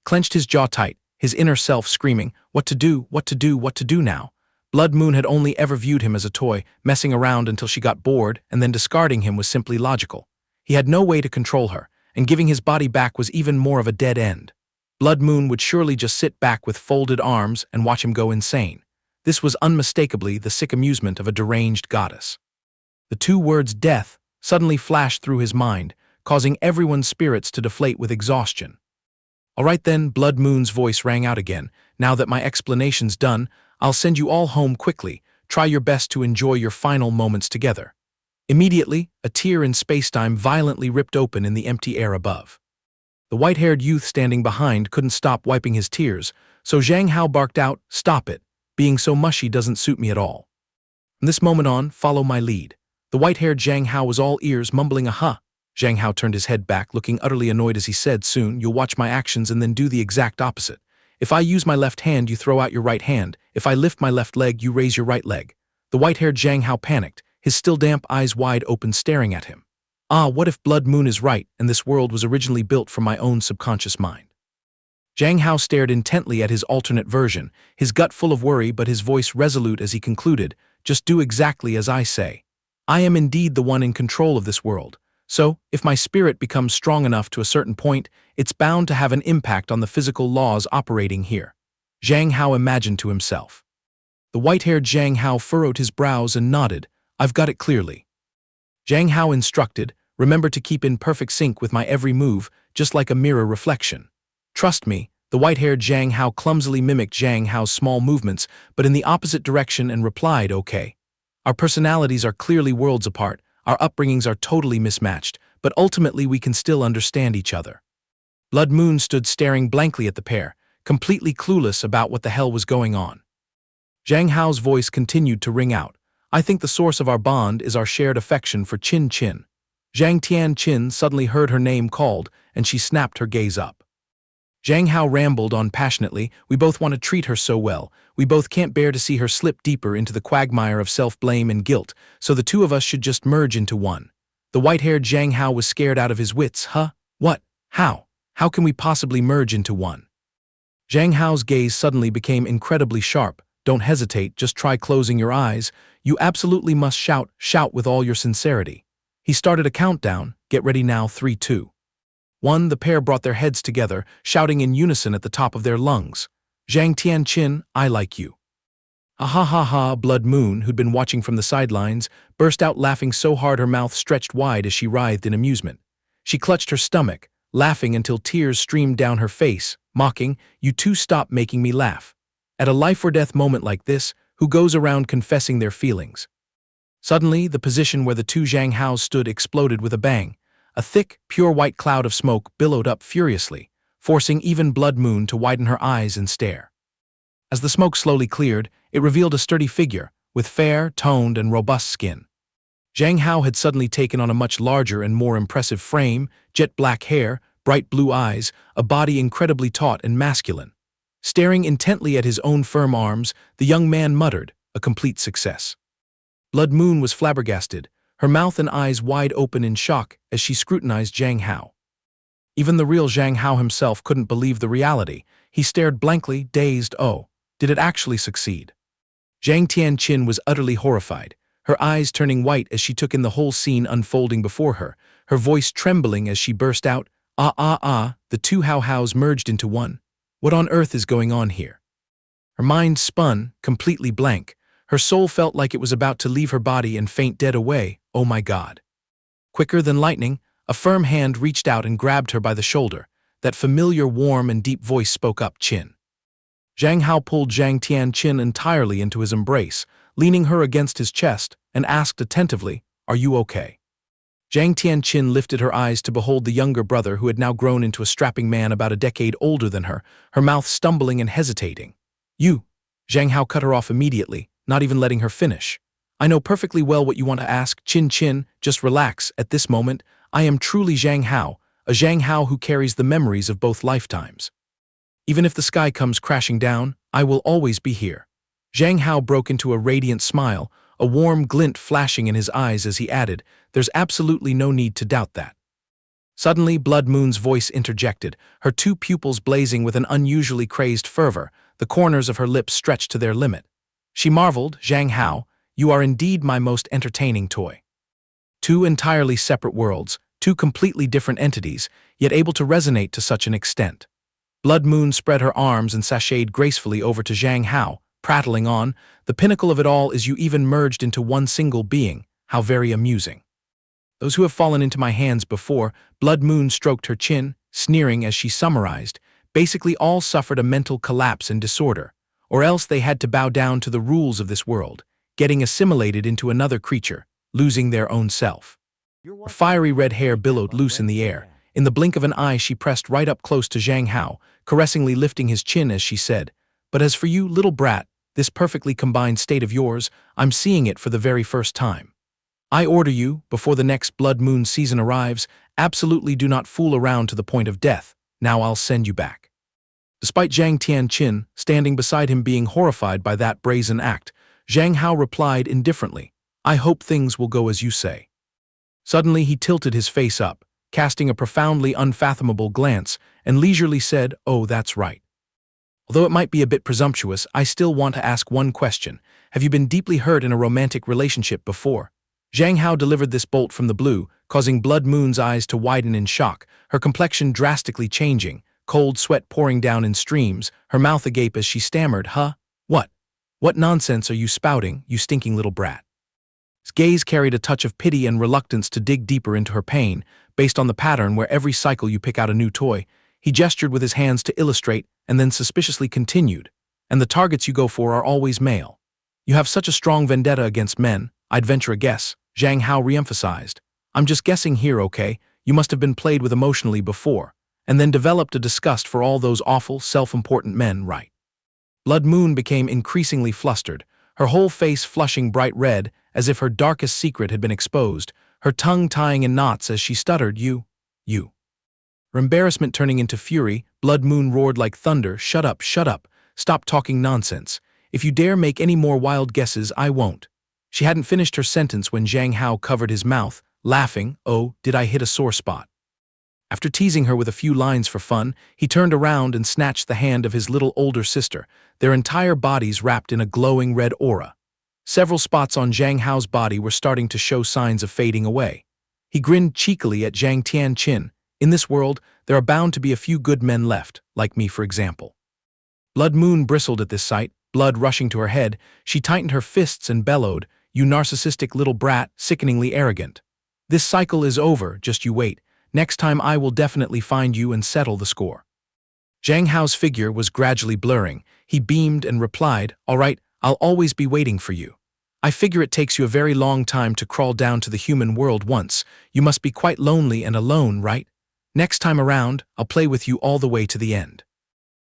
Clenched his jaw tight, his inner self screaming, what to do, what to do, what to do now. Blood Moon had only ever viewed him as a toy, messing around until she got bored, and then discarding him was simply logical. He had no way to control her, and giving his body back was even more of a dead end. Blood Moon would surely just sit back with folded arms and watch him go insane. This was unmistakably the sick amusement of a deranged goddess. The two words death suddenly flashed through his mind, causing everyone's spirits to deflate with exhaustion. "All right then," Blood Moon's voice rang out again. "Now that my explanation's done, I'll send you all home quickly. Try your best to enjoy your final moments together." Immediately, a tear in spacetime violently ripped open in the empty air above. The white-haired youth standing behind couldn't stop wiping his tears, so Zhang Hao barked out, "Stop it. Being so mushy doesn't suit me at all. From this moment on, follow my lead." The white-haired Zhang Hao was all ears, mumbling a "huh." Zhang Hao turned his head back, looking utterly annoyed as he said, "Soon, you'll watch my actions and then do the exact opposite. If I use my left hand, you throw out your right hand. If I lift my left leg, you raise your right leg." The white-haired Zhang Hao panicked, his still damp eyes wide open staring at him. What if Blood Moon is right and this world was originally built from my own subconscious mind? Zhang Hao stared intently at his alternate version, his gut full of worry but his voice resolute as he concluded, "Just do exactly as I say. I am indeed the one in control of this world. So, if my spirit becomes strong enough to a certain point, it's bound to have an impact on the physical laws operating here." Zhang Hao imagined to himself. The white-haired Zhang Hao furrowed his brows and nodded, "I've got it clearly." Zhang Hao instructed, "Remember to keep in perfect sync with my every move, just like a mirror reflection." "Trust me." The white-haired Zhang Hao clumsily mimicked Zhang Hao's small movements, but in the opposite direction and replied, "Okay. Our personalities are clearly worlds apart, our upbringings are totally mismatched, but ultimately we can still understand each other." Blood Moon stood staring blankly at the pair, completely clueless about what the hell was going on. Zhang Hao's voice continued to ring out, "I think the source of our bond is our shared affection for Qin Qin." Zhang Tian Qin suddenly heard her name called, and she snapped her gaze up. Zhang Hao rambled on passionately, "We both want to treat her so well. We both can't bear to see her slip deeper into the quagmire of self-blame and guilt, so the two of us should just merge into one." The white-haired Zhang Hao was scared out of his wits. "Huh? What? How? How can we possibly merge into one?" Zhang Hao's gaze suddenly became incredibly sharp. "Don't hesitate, just try closing your eyes. You absolutely must shout with all your sincerity." He started a countdown. "Get ready now, 3, 2, 1. The pair brought their heads together, shouting in unison at the top of their lungs, "Zhang Tianqin, I like you." "Ah ha ha ha." Blood Moon, who'd been watching from the sidelines, burst out laughing so hard her mouth stretched wide as she writhed in amusement. She clutched her stomach, laughing until tears streamed down her face, mocking, "You two stop making me laugh. At a life-or-death moment like this, who goes around confessing their feelings?" Suddenly, the position where the two Zhang Haos stood exploded with a bang. A thick, pure white cloud of smoke billowed up furiously, forcing even Blood Moon to widen her eyes and stare. As the smoke slowly cleared, it revealed a sturdy figure, with fair, toned, and robust skin. Zhang Hao had suddenly taken on a much larger and more impressive frame, jet black hair, bright blue eyes, a body incredibly taut and masculine. Staring intently at his own firm arms, the young man muttered, "A complete success." Blood Moon was flabbergasted, her mouth and eyes wide open in shock as she scrutinized Zhang Hao. Even the real Zhang Hao himself couldn't believe the reality. He stared blankly, dazed. Oh, did it actually succeed? Zhang Tianqin was utterly horrified, her eyes turning white as she took in the whole scene unfolding before her, her voice trembling as she burst out, the two Hao Haos merged into one. What on earth is going on here? Her mind spun, completely blank. Her soul felt like it was about to leave her body and faint dead away. Oh my God. Quicker than lightning, a firm hand reached out and grabbed her by the shoulder. That familiar warm and deep voice spoke up, Qin. Zhang Hao pulled Zhang Tianqin entirely into his embrace, leaning her against his chest, and asked attentively, "Are you okay?" Zhang Tianqin lifted her eyes to behold the younger brother who had now grown into a strapping man about a decade older than her mouth stumbling and hesitating. "You." Zhang Hao cut her off immediately, not even letting her finish. "I know perfectly well what you want to ask, Qin, just relax. At this moment, I am truly Zhang Hao, a Zhang Hao who carries the memories of both lifetimes. Even if the sky comes crashing down, I will always be here." Zhang Hao broke into a radiant smile, a warm glint flashing in his eyes as he added, "There's absolutely no need to doubt that." Suddenly, Blood Moon's voice interjected, her two pupils blazing with an unusually crazed fervor, the corners of her lips stretched to their limit. She marveled, "Zhang Hao, you are indeed my most entertaining toy." Two entirely separate worlds, two completely different entities, yet able to resonate to such an extent. Blood Moon spread her arms and sashayed gracefully over to Zhang Hao, prattling on, "The pinnacle of it all is you even merged into one single being. How very amusing." "Those who have fallen into my hands before," Blood Moon stroked her chin, sneering as she summarized, "basically all suffered a mental collapse and disorder, or else they had to bow down to the rules of this world, getting assimilated into another creature, losing their own self." Her fiery red hair billowed loose in the air. In the blink of an eye, she pressed right up close to Zhang Hao, caressingly lifting his chin as she said, "But as for you, little brat, this perfectly combined state of yours, I'm seeing it for the very first time. I order you, before the next Blood Moon season arrives, absolutely do not fool around to the point of death. Now I'll send you back." Despite Zhang Tianqin standing beside him being horrified by that brazen act, Zhang Hao replied indifferently, "I hope things will go as you say." Suddenly he tilted his face up, casting a profoundly unfathomable glance, and leisurely said, "Oh, that's right. Although it might be a bit presumptuous, I still want to ask one question. Have you been deeply hurt in a romantic relationship before?" Zhang Hao delivered this bolt from the blue, causing Blood Moon's eyes to widen in shock, her complexion drastically changing, cold sweat pouring down in streams, her mouth agape as she stammered, "Huh? What? What nonsense are you spouting, you stinking little brat?" His gaze carried a touch of pity and reluctance to dig deeper into her pain, based on the pattern where every cycle you pick out a new toy. He gestured with his hands to illustrate, and then suspiciously continued, "And the targets you go for are always male. You have such a strong vendetta against men, I'd venture a guess," Zhang Hao re-emphasized. "I'm just guessing here, okay? You must have been played with emotionally before, and then developed a disgust for all those awful, self-important men, right?" Blood Moon became increasingly flustered, her whole face flushing bright red, as if her darkest secret had been exposed, her tongue tying in knots as she stuttered, You. Her embarrassment turning into fury, Blood Moon roared like thunder, shut up, stop talking nonsense. If you dare make any more wild guesses, I won't." She hadn't finished her sentence when Zhang Hao covered his mouth, laughing, "Oh, did I hit a sore spot?" After teasing her with a few lines for fun, he turned around and snatched the hand of his little older sister, their entire bodies wrapped in a glowing red aura. Several spots on Zhang Hao's body were starting to show signs of fading away. He grinned cheekily at Zhang Tianqin. "In this world, there are bound to be a few good men left, like me for example." Blood Moon bristled at this sight, blood rushing to her head. She tightened her fists and bellowed, "You narcissistic little brat, sickeningly arrogant. This cycle is over, just you wait. Next time I will definitely find you and settle the score." Zhang Hao's figure was gradually blurring. He beamed and replied, "All right, I'll always be waiting for you. I figure it takes you a very long time to crawl down to the human world once. You must be quite lonely and alone, right? Next time around, I'll play with you all the way to the end."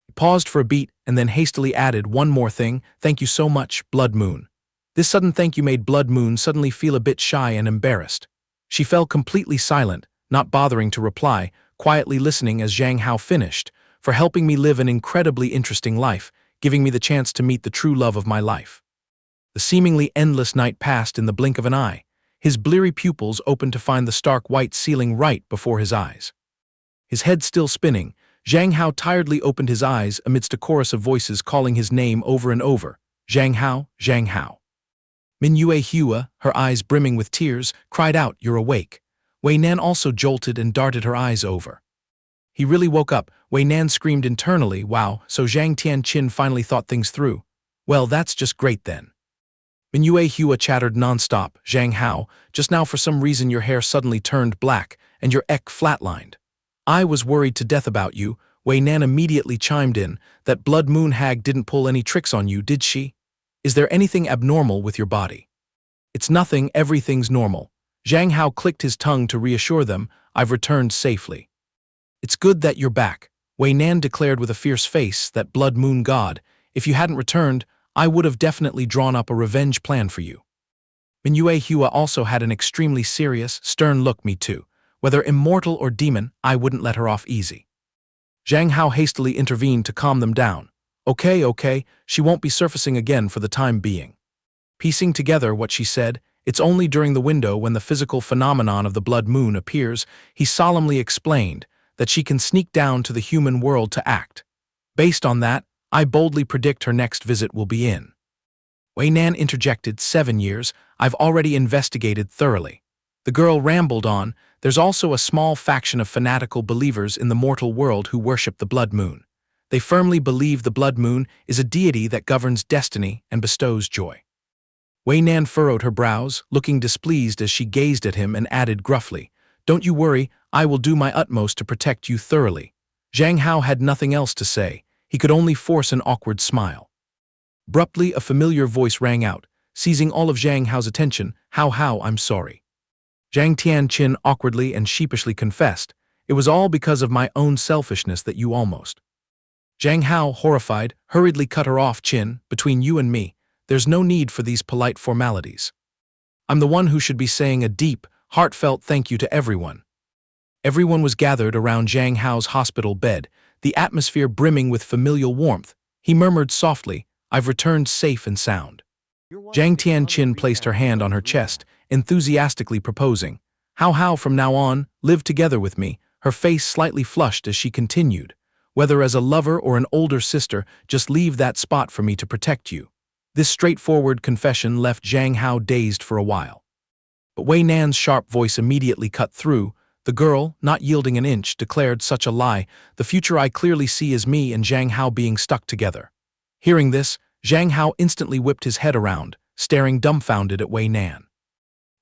He paused for a beat and then hastily added, "One more thing, thank you so much, Blood Moon." This sudden thank you made Blood Moon suddenly feel a bit shy and embarrassed. She fell completely silent, not bothering to reply, quietly listening as Zhang Hao finished, "For helping me live an incredibly interesting life, giving me the chance to meet the true love of my life." The seemingly endless night passed in the blink of an eye. His bleary pupils opened to find the stark white ceiling right before his eyes. His head still spinning, Zhang Hao tiredly opened his eyes amidst a chorus of voices calling his name over and over. Zhang Hao, Zhang Hao. Manhwa Hua, her eyes brimming with tears, cried out, "You're awake." Wei Nan also jolted and darted her eyes over. He really woke up, Wei Nan screamed internally, "Wow, so Zhang Tianqin finally thought things through. Well, that's just great then." Manhwa Hua chattered nonstop, "Zhang Hao, just now for some reason your hair suddenly turned black, and your ek flatlined. I was worried to death about you." Wei Nan immediately chimed in, "That blood moon hag didn't pull any tricks on you, did she? Is there anything abnormal with your body?" "It's nothing, everything's normal." Zhang Hao clicked his tongue to reassure them, "I've returned safely." "It's good that you're back," Wei Nan declared with a fierce face, "that blood moon god. If you hadn't returned, I would have definitely drawn up a revenge plan for you." Manhwa Hua also had an extremely serious, stern look. "Me too. Whether immortal or demon, I wouldn't let her off easy." Zhang Hao hastily intervened to calm them down. Okay, she won't be surfacing again for the time being." Piecing together what she said, it's only during the window when the physical phenomenon of the blood moon appears, he solemnly explained that she can sneak down to the human world to act. Based on that, I boldly predict her next visit will be in. Wei Nan interjected, 7 years, I've already investigated thoroughly. The girl rambled on, there's also a small faction of fanatical believers in the mortal world who worship the blood moon. They firmly believe the blood moon is a deity that governs destiny and bestows joy. Wei Nan furrowed her brows, looking displeased as she gazed at him, and added gruffly, Don't you worry, I will do my utmost to protect you thoroughly. Zhang Hao had nothing else to say. He could only force an awkward smile. Abruptly, a familiar voice rang out, seizing all of Zhang Hao's attention, Hao, I'm sorry. Zhang Tianqin awkwardly and sheepishly confessed, it was all because of my own selfishness that you almost. Zhang Hao, horrified, hurriedly cut her off. Qin, between you and me, there's no need for these polite formalities. I'm the one who should be saying a deep, heartfelt thank you to everyone. Everyone was gathered around Zhang Hao's hospital bed, the atmosphere brimming with familial warmth. He murmured softly, I've returned safe and sound. Zhang Tianqin placed her hand on her chest, enthusiastically proposing, Hao, from now on, live together with me, her face slightly flushed as she continued. Whether as a lover or an older sister, just leave that spot for me to protect you. This straightforward confession left Zhang Hao dazed for a while. But Wei Nan's sharp voice immediately cut through. The girl, not yielding an inch, declared, such a lie. The future I clearly see is me and Zhang Hao being stuck together. Hearing this, Zhang Hao instantly whipped his head around, staring dumbfounded at Wei Nan.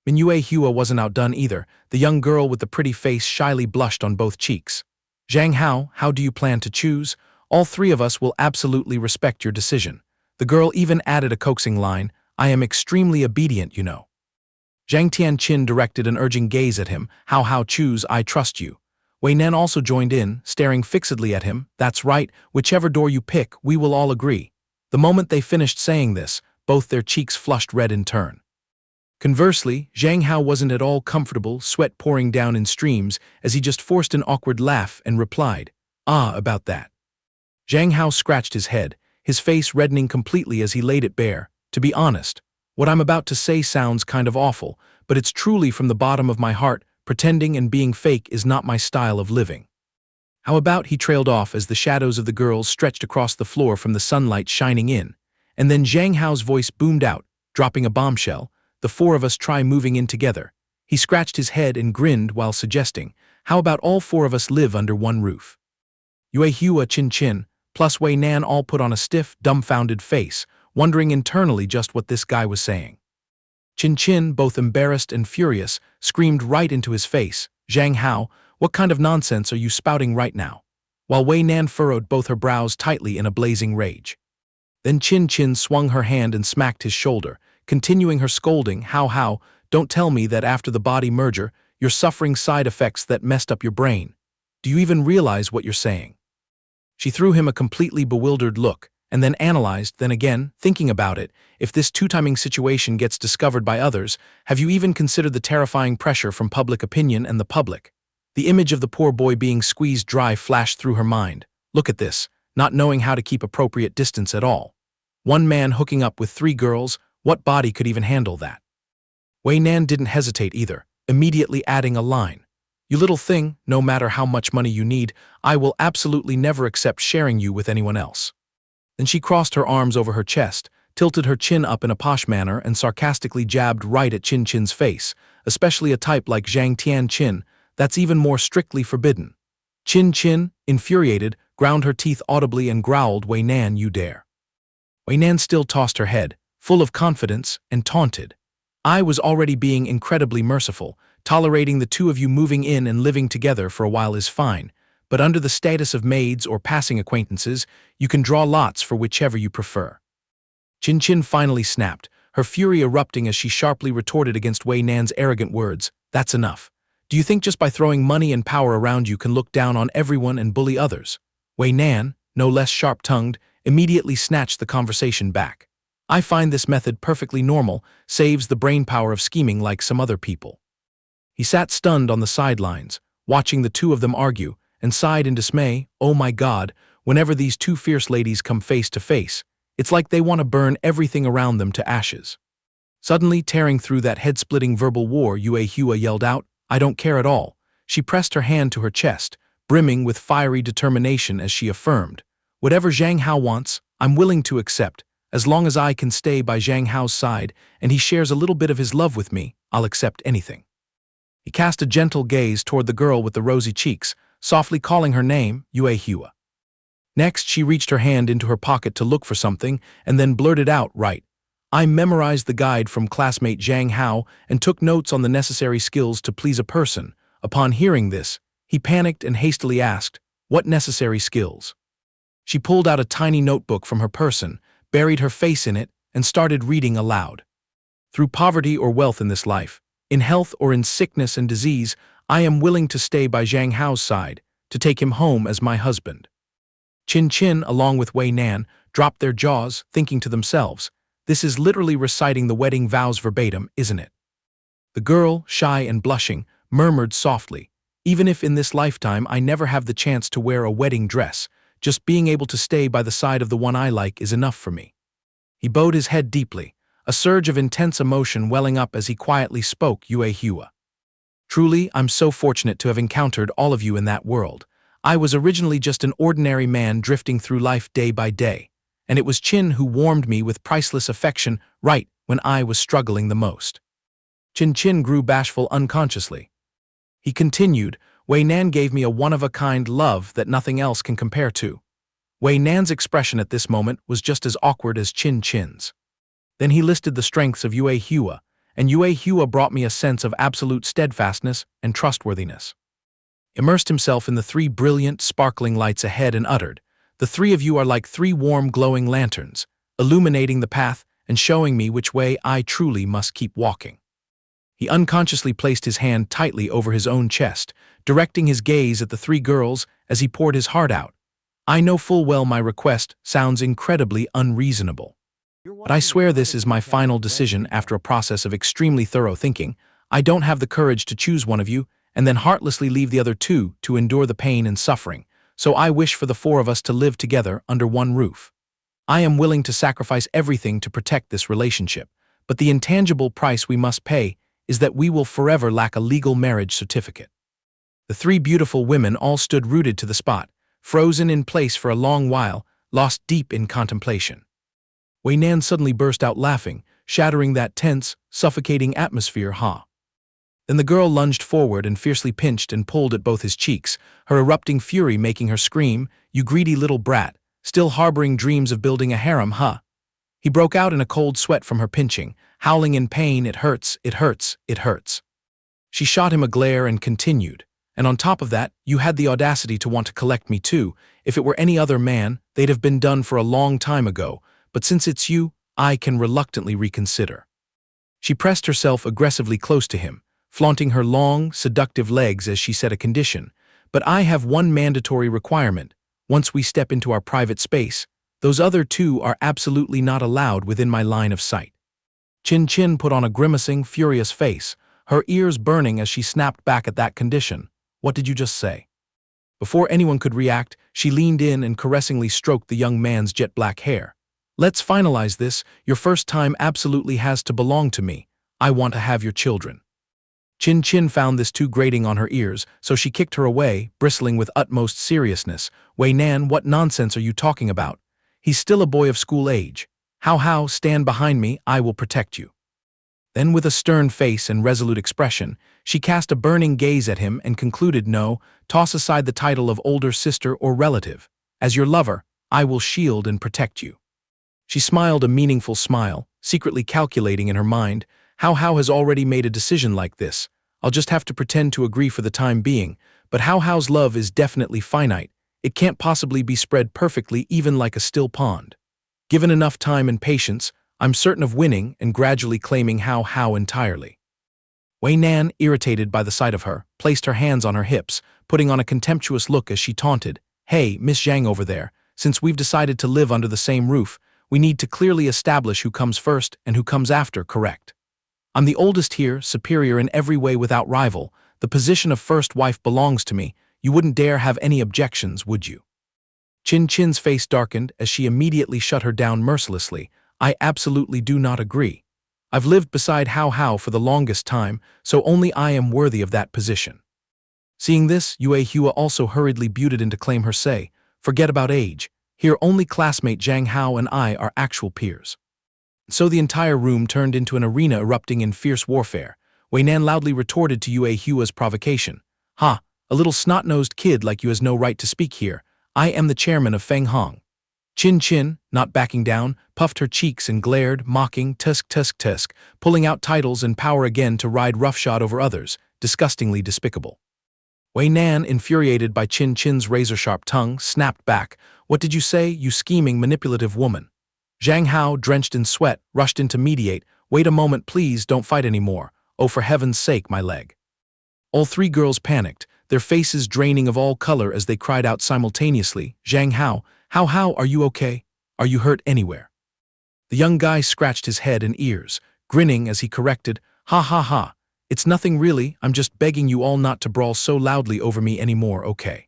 Manhwa Hua wasn't outdone either. The young girl with the pretty face shyly blushed on both cheeks. Zhang Hao, how do you plan to choose? All three of us will absolutely respect your decision. The girl even added a coaxing line, I am extremely obedient, you know. Zhang Tianqin directed an urging gaze at him, Hao, choose, I trust you. Wei Nan also joined in, staring fixedly at him, that's right, whichever door you pick, we will all agree. The moment they finished saying this, both their cheeks flushed red in turn. Conversely, Zhang Hao wasn't at all comfortable, sweat pouring down in streams, as he just forced an awkward laugh and replied, about that. Zhang Hao scratched his head, his face reddening completely as he laid it bare. To be honest, what I'm about to say sounds kind of awful, but it's truly from the bottom of my heart. Pretending and being fake is not my style of living. How about, he trailed off as the shadows of the girls stretched across the floor from the sunlight shining in, and then Zhang Hao's voice boomed out, dropping a bombshell, the four of us try moving in together. He scratched his head and grinned while suggesting, how about all four of us live under one roof? Yue Hua, Qin, plus Wei Nan all put on a stiff, dumbfounded face, wondering internally just what this guy was saying. Qin, both embarrassed and furious, screamed right into his face, Zhang Hao, what kind of nonsense are you spouting right now? While Wei Nan furrowed both her brows tightly in a blazing rage. Then Qin swung her hand and smacked his shoulder, continuing her scolding, Hao, don't tell me that after the body merger, you're suffering side effects that messed up your brain. Do you even realize what you're saying? She threw him a completely bewildered look, and then analyzed, then again, thinking about it, if this two-timing situation gets discovered by others, have you even considered the terrifying pressure from public opinion and the public? The image of the poor boy being squeezed dry flashed through her mind. Look at this, not knowing how to keep appropriate distance at all. One man hooking up with 3 girls, what body could even handle that? Wei Nan didn't hesitate either, immediately adding a line. You little thing, no matter how much money you need, I will absolutely never accept sharing you with anyone else. Then she crossed her arms over her chest, tilted her chin up in a posh manner and sarcastically jabbed right at Qin Qin's face, especially a type like Zhang Tianqin, that's even more strictly forbidden. Qin Qin, infuriated, ground her teeth audibly and growled, Wei Nan, you dare. Wei Nan still tossed her head, full of confidence, and taunted. I was already being incredibly merciful. Tolerating the two of you moving in and living together for a while is fine, but under the status of maids or passing acquaintances, you can draw lots for whichever you prefer. Qin Qin finally snapped, her fury erupting as she sharply retorted against Wei Nan's arrogant words. That's enough. Do you think just by throwing money and power around you can look down on everyone and bully others? Wei Nan, no less sharp-tongued, immediately snatched the conversation back. I find this method perfectly normal, saves the brainpower of scheming like some other people. He sat stunned on the sidelines, watching the two of them argue, and sighed in dismay. Oh my God, whenever these two fierce ladies come face to face, it's like they want to burn everything around them to ashes. Suddenly tearing through that head-splitting verbal war, Yue Hua yelled out, I don't care at all. She pressed her hand to her chest, brimming with fiery determination as she affirmed, whatever Zhang Hao wants, I'm willing to accept. As long as I can stay by Zhang Hao's side and he shares a little bit of his love with me, I'll accept anything. He cast a gentle gaze toward the girl with the rosy cheeks, softly calling her name, Yue Hua. Next, she reached her hand into her pocket to look for something and then blurted out, right. I memorized the guide from classmate Zhang Hao and took notes on the necessary skills to please a person. Upon hearing this, he panicked and hastily asked, what necessary skills? She pulled out a tiny notebook from her person, buried her face in it, and started reading aloud. Through poverty or wealth in this life, in health or in sickness and disease, I am willing to stay by Zhang Hao's side, to take him home as my husband. Qin Qin, along with Wei Nan, dropped their jaws, thinking to themselves, this is literally reciting the wedding vows verbatim, isn't it? The girl, shy and blushing, murmured softly, even if in this lifetime I never have the chance to wear a wedding dress, just being able to stay by the side of the one I like is enough for me. He bowed his head deeply, a surge of intense emotion welling up as he quietly spoke, Yue Hua. Truly, I'm so fortunate to have encountered all of you in that world. I was originally just an ordinary man drifting through life day by day, and it was Qin who warmed me with priceless affection right when I was struggling the most. Qin Qin grew bashful unconsciously. He continued, Wei Nan gave me a one-of-a-kind love that nothing else can compare to. Wei Nan's expression at this moment was just as awkward as Qin Qin's. Then he listed the strengths of Yue Hua, and Yue Hua brought me a sense of absolute steadfastness and trustworthiness. Immersed himself in the three brilliant, sparkling lights ahead and uttered, the three of you are like three warm, glowing lanterns, illuminating the path and showing me which way I truly must keep walking. He unconsciously placed his hand tightly over his own chest, directing his gaze at the three girls as he poured his heart out. I know full well my request sounds incredibly unreasonable. But I swear this is my final decision after a process of extremely thorough thinking. I don't have the courage to choose one of you and then heartlessly leave the other two to endure the pain and suffering, so I wish for the four of us to live together under one roof. I am willing to sacrifice everything to protect this relationship, but the intangible price we must pay is that we will forever lack a legal marriage certificate. The three beautiful women all stood rooted to the spot, frozen in place for a long while, lost deep in contemplation. Wei Nan suddenly burst out laughing, shattering that tense, suffocating atmosphere. Then the girl lunged forward and fiercely pinched and pulled at both his cheeks, her erupting fury making her scream, you greedy little brat, still harboring dreams of building a harem, He broke out in a cold sweat from her pinching, howling in pain, it hurts, it hurts, it hurts. She shot him a glare and continued, and on top of that, you had the audacity to want to collect me too. If it were any other man, they'd have been done for a long time ago, but since it's you, I can reluctantly reconsider. She pressed herself aggressively close to him, flaunting her long, seductive legs as she set a condition. But I have one mandatory requirement. Once we step into our private space, those other two are absolutely not allowed within my line of sight. Qin Qin put on a grimacing, furious face, her ears burning as she snapped back at that condition. What did you just say? Before anyone could react, she leaned in and caressingly stroked the young man's jet black hair. Let's finalize this. Your first time absolutely has to belong to me. I want to have your children." Chin Chin found this too grating on her ears, so she kicked her away, bristling with utmost seriousness. "Wei Nan, what nonsense are you talking about? He's still a boy of school age. Hao, stand behind me, I will protect you." Then with a stern face and resolute expression, she cast a burning gaze at him and concluded, "No, toss aside the title of older sister or relative. As your lover, I will shield and protect you." She smiled a meaningful smile, secretly calculating in her mind, Hao has already made a decision like this. I'll just have to pretend to agree for the time being, but Hao's love is definitely finite. It can't possibly be spread perfectly even like a still pond. Given enough time and patience, I'm certain of winning and gradually claiming Hao entirely. Wei Nan, irritated by the sight of her, placed her hands on her hips, putting on a contemptuous look as she taunted, "Hey, Miss Zhang over there, since we've decided to live under the same roof, we need to clearly establish who comes first and who comes after, correct? I'm the oldest here, superior in every way without rival. The position of first wife belongs to me. You wouldn't dare have any objections, would you?" Chin Chin's face darkened as she immediately shut her down mercilessly. "I absolutely do not agree. I've lived beside Hao for the longest time, so only I am worthy of that position." Seeing this, Yue Hua also hurriedly buted in to claim her say, "Forget about age. Here only classmate Zhang Hao and I are actual peers." So the entire room turned into an arena erupting in fierce warfare. Wei Nan loudly retorted to Yue Hua's provocation. "Ha, a little snot-nosed kid like you has no right to speak here. I am the chairman of Feng Hong." Chin Chin, not backing down, puffed her cheeks and glared, mocking, tusk, pulling out titles and power again to ride roughshod over others, disgustingly despicable. Wei Nan, infuriated by Chin Chin's razor-sharp tongue, snapped back, "What did you say, you scheming, manipulative woman?" Zhang Hao, drenched in sweat, rushed in to mediate. "Wait a moment, please, don't fight anymore. Oh, for heaven's sake, my leg." All three girls panicked, their faces draining of all color as they cried out simultaneously, "Zhang Hao, Hao, are you okay? Are you hurt anywhere?" The young guy scratched his head and ears, grinning as he corrected, Ha, it's nothing really, I'm just begging you all not to brawl so loudly over me anymore, okay?"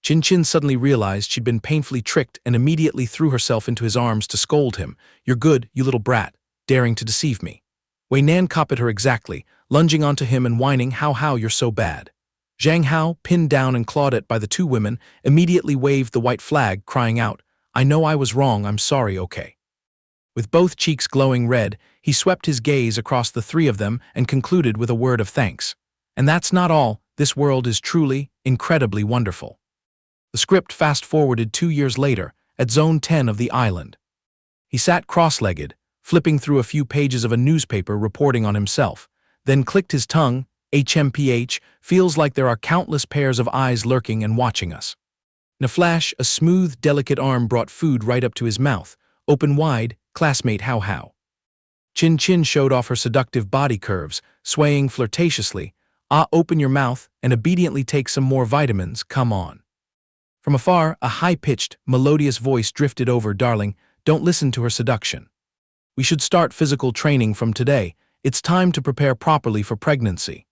Chin Chin suddenly realized she'd been painfully tricked and immediately threw herself into his arms to scold him. "You're good, you little brat, daring to deceive me." Wei Nan copied her exactly, lunging onto him and whining, Hao, you're so bad." Zhang Hao, pinned down and clawed at by the two women, immediately waved the white flag, crying out, "I know I was wrong, I'm sorry, okay." With both cheeks glowing red, he swept his gaze across the three of them and concluded with a word of thanks. "And that's not all, this world is truly, incredibly wonderful." The script fast-forwarded 2 years later, at Zone 10 of the island. He sat cross-legged, flipping through a few pages of a newspaper reporting on himself, then clicked his tongue, HMPH, feels like there are countless pairs of eyes lurking and watching us. In a flash, a smooth, delicate arm brought food right up to his mouth, open wide, classmate Hao. Chin Chin showed off her seductive body curves, swaying flirtatiously, open your mouth and obediently take some more vitamins, come on. From afar, a high-pitched, melodious voice drifted over, "Darling, don't listen to her seduction. We should start physical training from today. It's time to prepare properly for pregnancy."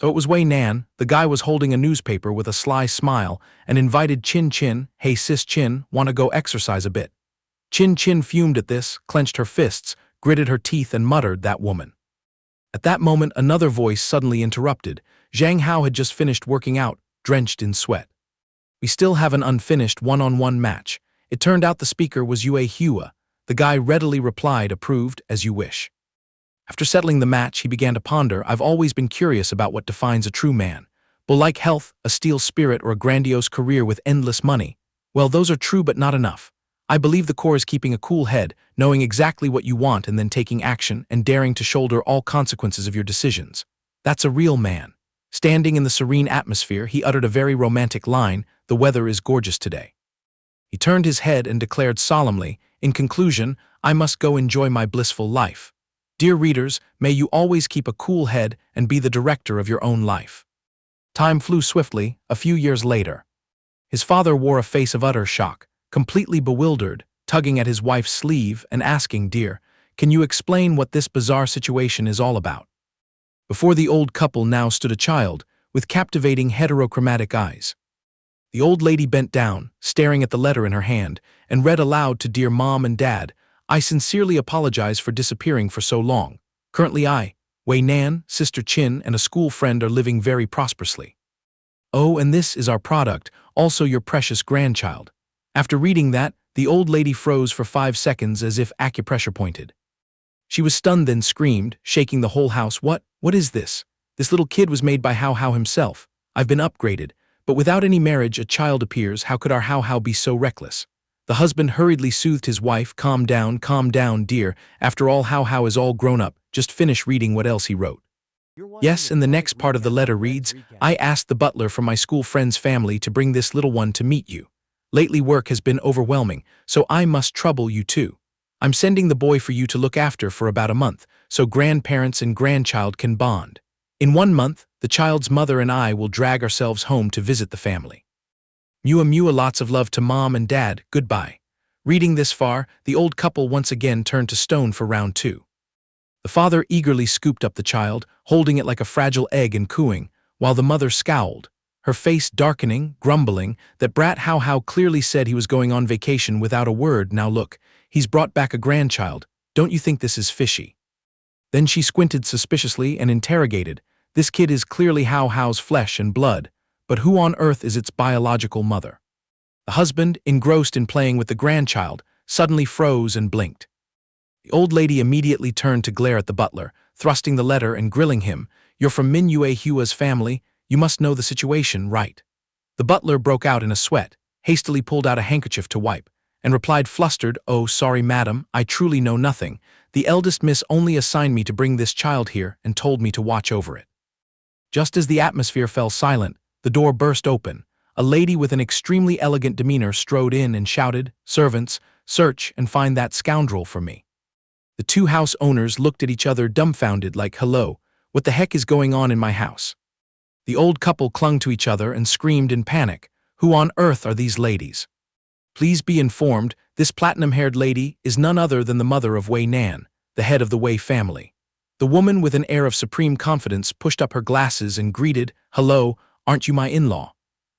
So it was Wei Nan. The guy was holding a newspaper with a sly smile and invited Chin Chin, "Hey sis Chin, wanna go exercise a bit?" Chin Chin fumed at this, clenched her fists, gritted her teeth and muttered, "That woman." At that moment, another voice suddenly interrupted. Zhang Hao had just finished working out, drenched in sweat. "We still have an unfinished one-on-one match." It turned out the speaker was Yue Hua. The guy readily replied, "Approved, as you wish." After settling the match, he began to ponder, "I've always been curious about what defines a true man. Like health, a steel spirit, or a grandiose career with endless money. Well, those are true but not enough. I believe the core is keeping a cool head, knowing exactly what you want and then taking action and daring to shoulder all consequences of your decisions. That's a real man." Standing in the serene atmosphere, he uttered a very romantic line, "The weather is gorgeous today." He turned his head and declared solemnly, "In conclusion, I must go enjoy my blissful life. Dear readers, may you always keep a cool head and be the director of your own life." Time flew swiftly, a few years later. His father wore a face of utter shock, completely bewildered, tugging at his wife's sleeve and asking, "Dear, can you explain what this bizarre situation is all about?" Before the old couple now stood a child, with captivating heterochromatic eyes. The old lady bent down, staring at the letter in her hand, and read aloud to Dear Mom and Dad, "I sincerely apologize for disappearing for so long. Currently Wei Nan, Sister Chin, and a school friend are living very prosperously. Oh, and this is our product, also your precious grandchild. After reading that, the old lady froze for 5 seconds as if acupressure pointed. She was stunned, then screamed, shaking the whole house. What is this? This little kid was made by Hao Hao himself. I've been upgraded. But without any marriage, a child appears. How could our Hao Hao be so reckless? The husband hurriedly soothed his wife. Calm down, dear. After all, Hao Hao is all grown up. Just finish reading what else he wrote. Yes, and the next part of the letter reads, I asked the butler from my school friend's family to bring this little one to meet you. Lately work has been overwhelming, so I must trouble you too. I'm sending the boy for you to look after for about a month, so grandparents and grandchild can bond. In 1 month, the child's mother and I will drag ourselves home to visit the family. Mua, lots of love to mom and dad, goodbye. Reading this far, the old couple once again turned to stone for round 2. The father eagerly scooped up the child, holding it like a fragile egg and cooing, while the mother scowled, her face darkening, grumbling, that brat Hao Hao clearly said he was going on vacation without a word. Now look, he's brought back a grandchild. Don't you think this is fishy? Then she squinted suspiciously and interrogated, this kid is clearly Hao Hao's flesh and blood, but who on earth is its biological mother? The husband, engrossed in playing with the grandchild, suddenly froze and blinked. The old lady immediately turned to glare at the butler, thrusting the letter and grilling him. You're from Manhwa Hua's family, you must know the situation, right? The butler broke out in a sweat, hastily pulled out a handkerchief to wipe, and replied flustered, oh, sorry madam, I truly know nothing. The eldest miss only assigned me to bring this child here and told me to watch over it. Just as the atmosphere fell silent, the door burst open. A lady with an extremely elegant demeanor strode in and shouted, servants, search and find that scoundrel for me. The 2 house owners looked at each other dumbfounded like, hello, what the heck is going on in my house? The old couple clung to each other and screamed in panic, who on earth are these ladies? Please be informed, this platinum-haired lady is none other than the mother of Wei Nan, the head of the Wei family. The woman with an air of supreme confidence pushed up her glasses and greeted, hello, aren't you my in-law?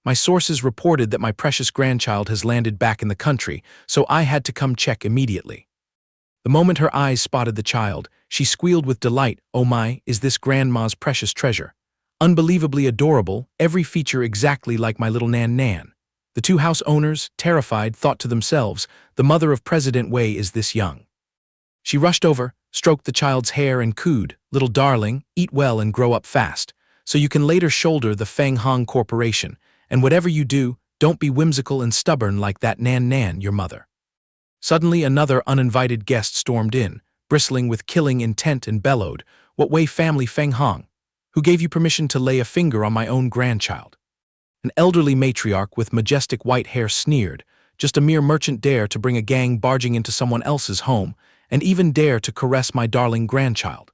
My sources reported that my precious grandchild has landed back in the country, so I had to come check immediately. The moment her eyes spotted the child, she squealed with delight, oh my, is this grandma's precious treasure? Unbelievably adorable, every feature exactly like my little Nan. The 2 house owners, terrified, thought to themselves, the mother of President Wei is this young. She rushed over, stroked the child's hair and cooed, little darling, eat well and grow up fast, so you can later shoulder the Feng Hong Corporation, and whatever you do, don't be whimsical and stubborn like that Nan, your mother. Suddenly another uninvited guest stormed in, bristling with killing intent and bellowed, what Wei family Feng Hong? Who gave you permission to lay a finger on my own grandchild? An elderly matriarch with majestic white hair sneered, just a mere merchant dare to bring a gang barging into someone else's home, and even dare to caress my darling grandchild.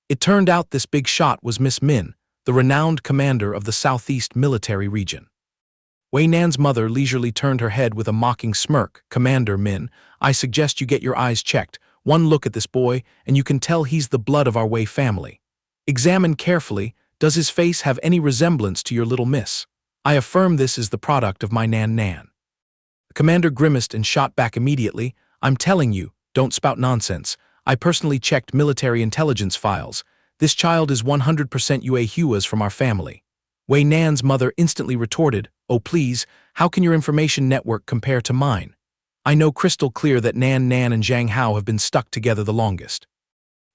It turned out this big shot was Miss Min, the renowned commander of the Southeast Military Region. Wei Nan's mother leisurely turned her head with a mocking smirk. Commander Min, I suggest you get your eyes checked. One look at this boy, and you can tell he's the blood of our Wei family. Examine carefully, does his face have any resemblance to your little miss? I affirm this is the product of my Nan. The commander grimaced and shot back immediately. I'm telling you, don't spout nonsense. I personally checked military intelligence files. This child is 100% Yue Hua's from our family. Wei Nan's mother instantly retorted, oh please, how can your information network compare to mine? I know crystal clear that Nan and Zhang Hao have been stuck together the longest.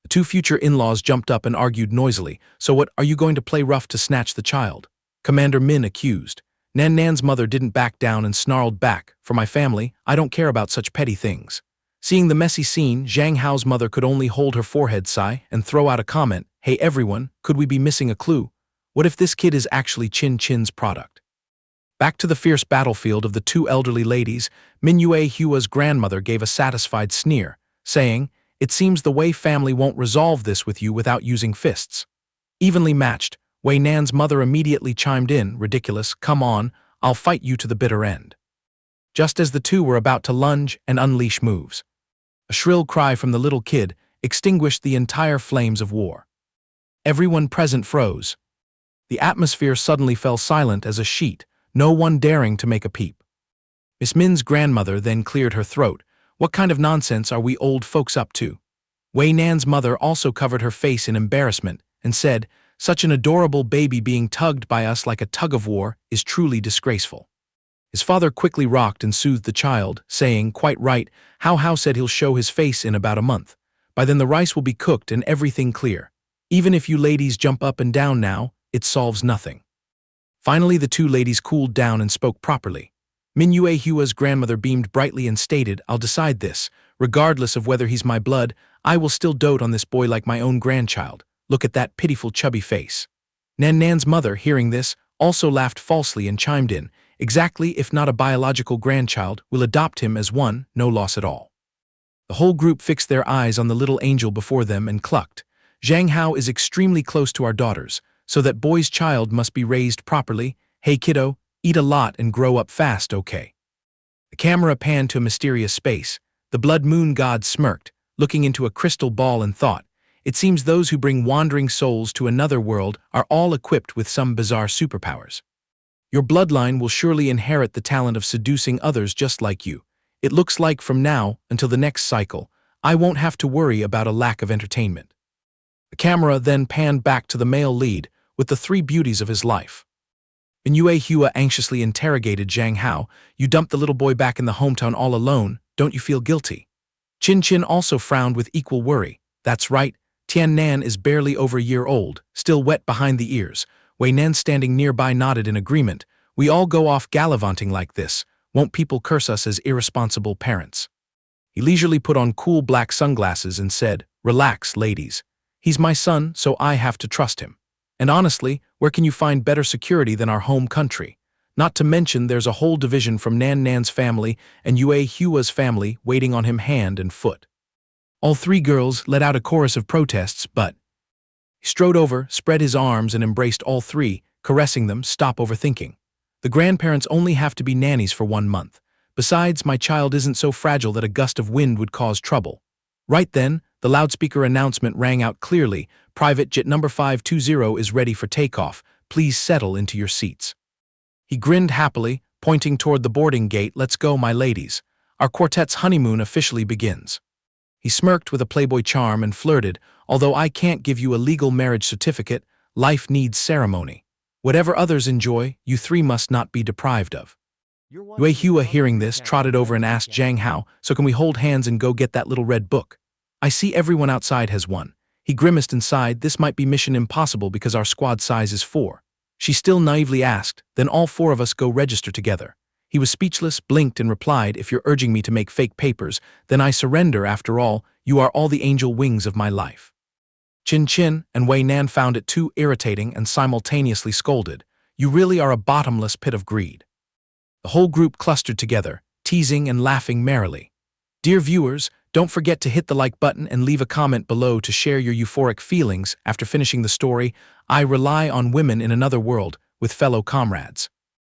The 2 future in-laws jumped up and argued noisily, so what, are you going to play rough to snatch the child? Commander Min accused. Nan's mother didn't back down and snarled back, for my family, I don't care about such petty things. Seeing the messy scene, Zhang Hao's mother could only hold her forehead sigh and throw out a comment, hey everyone, could we be missing a clue? What if this kid is actually Chin's product? Back to the fierce battlefield of the 2 elderly ladies, Manhwa Hua's grandmother gave a satisfied sneer, saying, it seems the Wei family won't resolve this with you without using fists. Evenly matched, Wei Nan's mother immediately chimed in, ridiculous, come on, I'll fight you to the bitter end. Just as the 2 were about to lunge and unleash moves, a shrill cry from the little kid extinguished the entire flames of war. Everyone present froze. The atmosphere suddenly fell silent as a sheet, no one daring to make a peep. Miss Min's grandmother then cleared her throat. What kind of nonsense are we old folks up to? Wei Nan's mother also covered her face in embarrassment and said, "Such an adorable baby being tugged by us like a tug-of-war is truly disgraceful." His father quickly rocked and soothed the child, saying, "Quite right, Zhang Hao said he'll show his face in about a month. By then the rice will be cooked and everything clear. Even if you ladies jump up and down now, it solves nothing." Finally, the two ladies cooled down and spoke properly. Mingyue Hua's grandmother beamed brightly and stated, "I'll decide this. Regardless of whether he's my blood, I will still dote on this boy like my own grandchild. Look at that pitiful chubby face." Nan's mother, hearing this, also laughed falsely and chimed in, "Exactly, if not a biological grandchild, we'll adopt him as one, no loss at all." The whole group fixed their eyes on the little angel before them and clucked, "Zhang Hao is extremely close to our daughters, so that boy's child must be raised properly. Hey kiddo, eat a lot and grow up fast, okay?" The camera panned to a mysterious space. The blood moon god smirked, looking into a crystal ball and thought, "It seems those who bring wandering souls to another world are all equipped with some bizarre superpowers. Your bloodline will surely inherit the talent of seducing others just like you. It looks like from now until the next cycle, I won't have to worry about a lack of entertainment." The camera then panned back to the male lead with the three beauties of his life. Mingyue Hua anxiously interrogated Zhang Hao, "You dumped the little boy back in the hometown all alone, don't you feel guilty?" Chin also frowned with equal worry. "That's right, Tian Nan is barely over a year old, still wet behind the ears." Wei Nan standing nearby nodded in agreement. "We all go off gallivanting like this. Won't people curse us as irresponsible parents?" He leisurely put on cool black sunglasses and said, "Relax, ladies. He's my son, so I have to trust him. And honestly, where can you find better security than our home country? Not to mention there's a whole division from Nan's family and Yue Hua's family waiting on him hand and foot." All three girls let out a chorus of protests, but he strode over, spread his arms, and embraced all three, caressing them. "Stop overthinking. The grandparents only have to be nannies for 1 month. Besides, my child isn't so fragile that a gust of wind would cause trouble." Right then, the loudspeaker announcement rang out clearly, "Private jet number 520 is ready for takeoff. Please settle into your seats." He grinned happily, pointing toward the boarding gate. "Let's go, my ladies. Our quartet's honeymoon officially begins." He smirked with a playboy charm and flirted, "Although I can't give you a legal marriage certificate, life needs ceremony. Whatever others enjoy, you three must not be deprived of." Yue Hua, hearing this, trotted over and asked Zhang Hao, "So can we hold hands and go get that little red book? I see everyone outside has one." He grimaced and sighed, "This might be mission impossible because our squad size is 4. She still naively asked, "Then all 4 of us go register together." He was speechless, blinked, and replied, "If you're urging me to make fake papers, then I surrender. After all, you are all the angel wings of my life." Chin and Wei Nan found it too irritating and simultaneously scolded, "You really are a bottomless pit of greed." The whole group clustered together, teasing and laughing merrily. Dear viewers, don't forget to hit the like button and leave a comment below to share your euphoric feelings after finishing the story, I Rely on Women in Another World, with fellow comrades.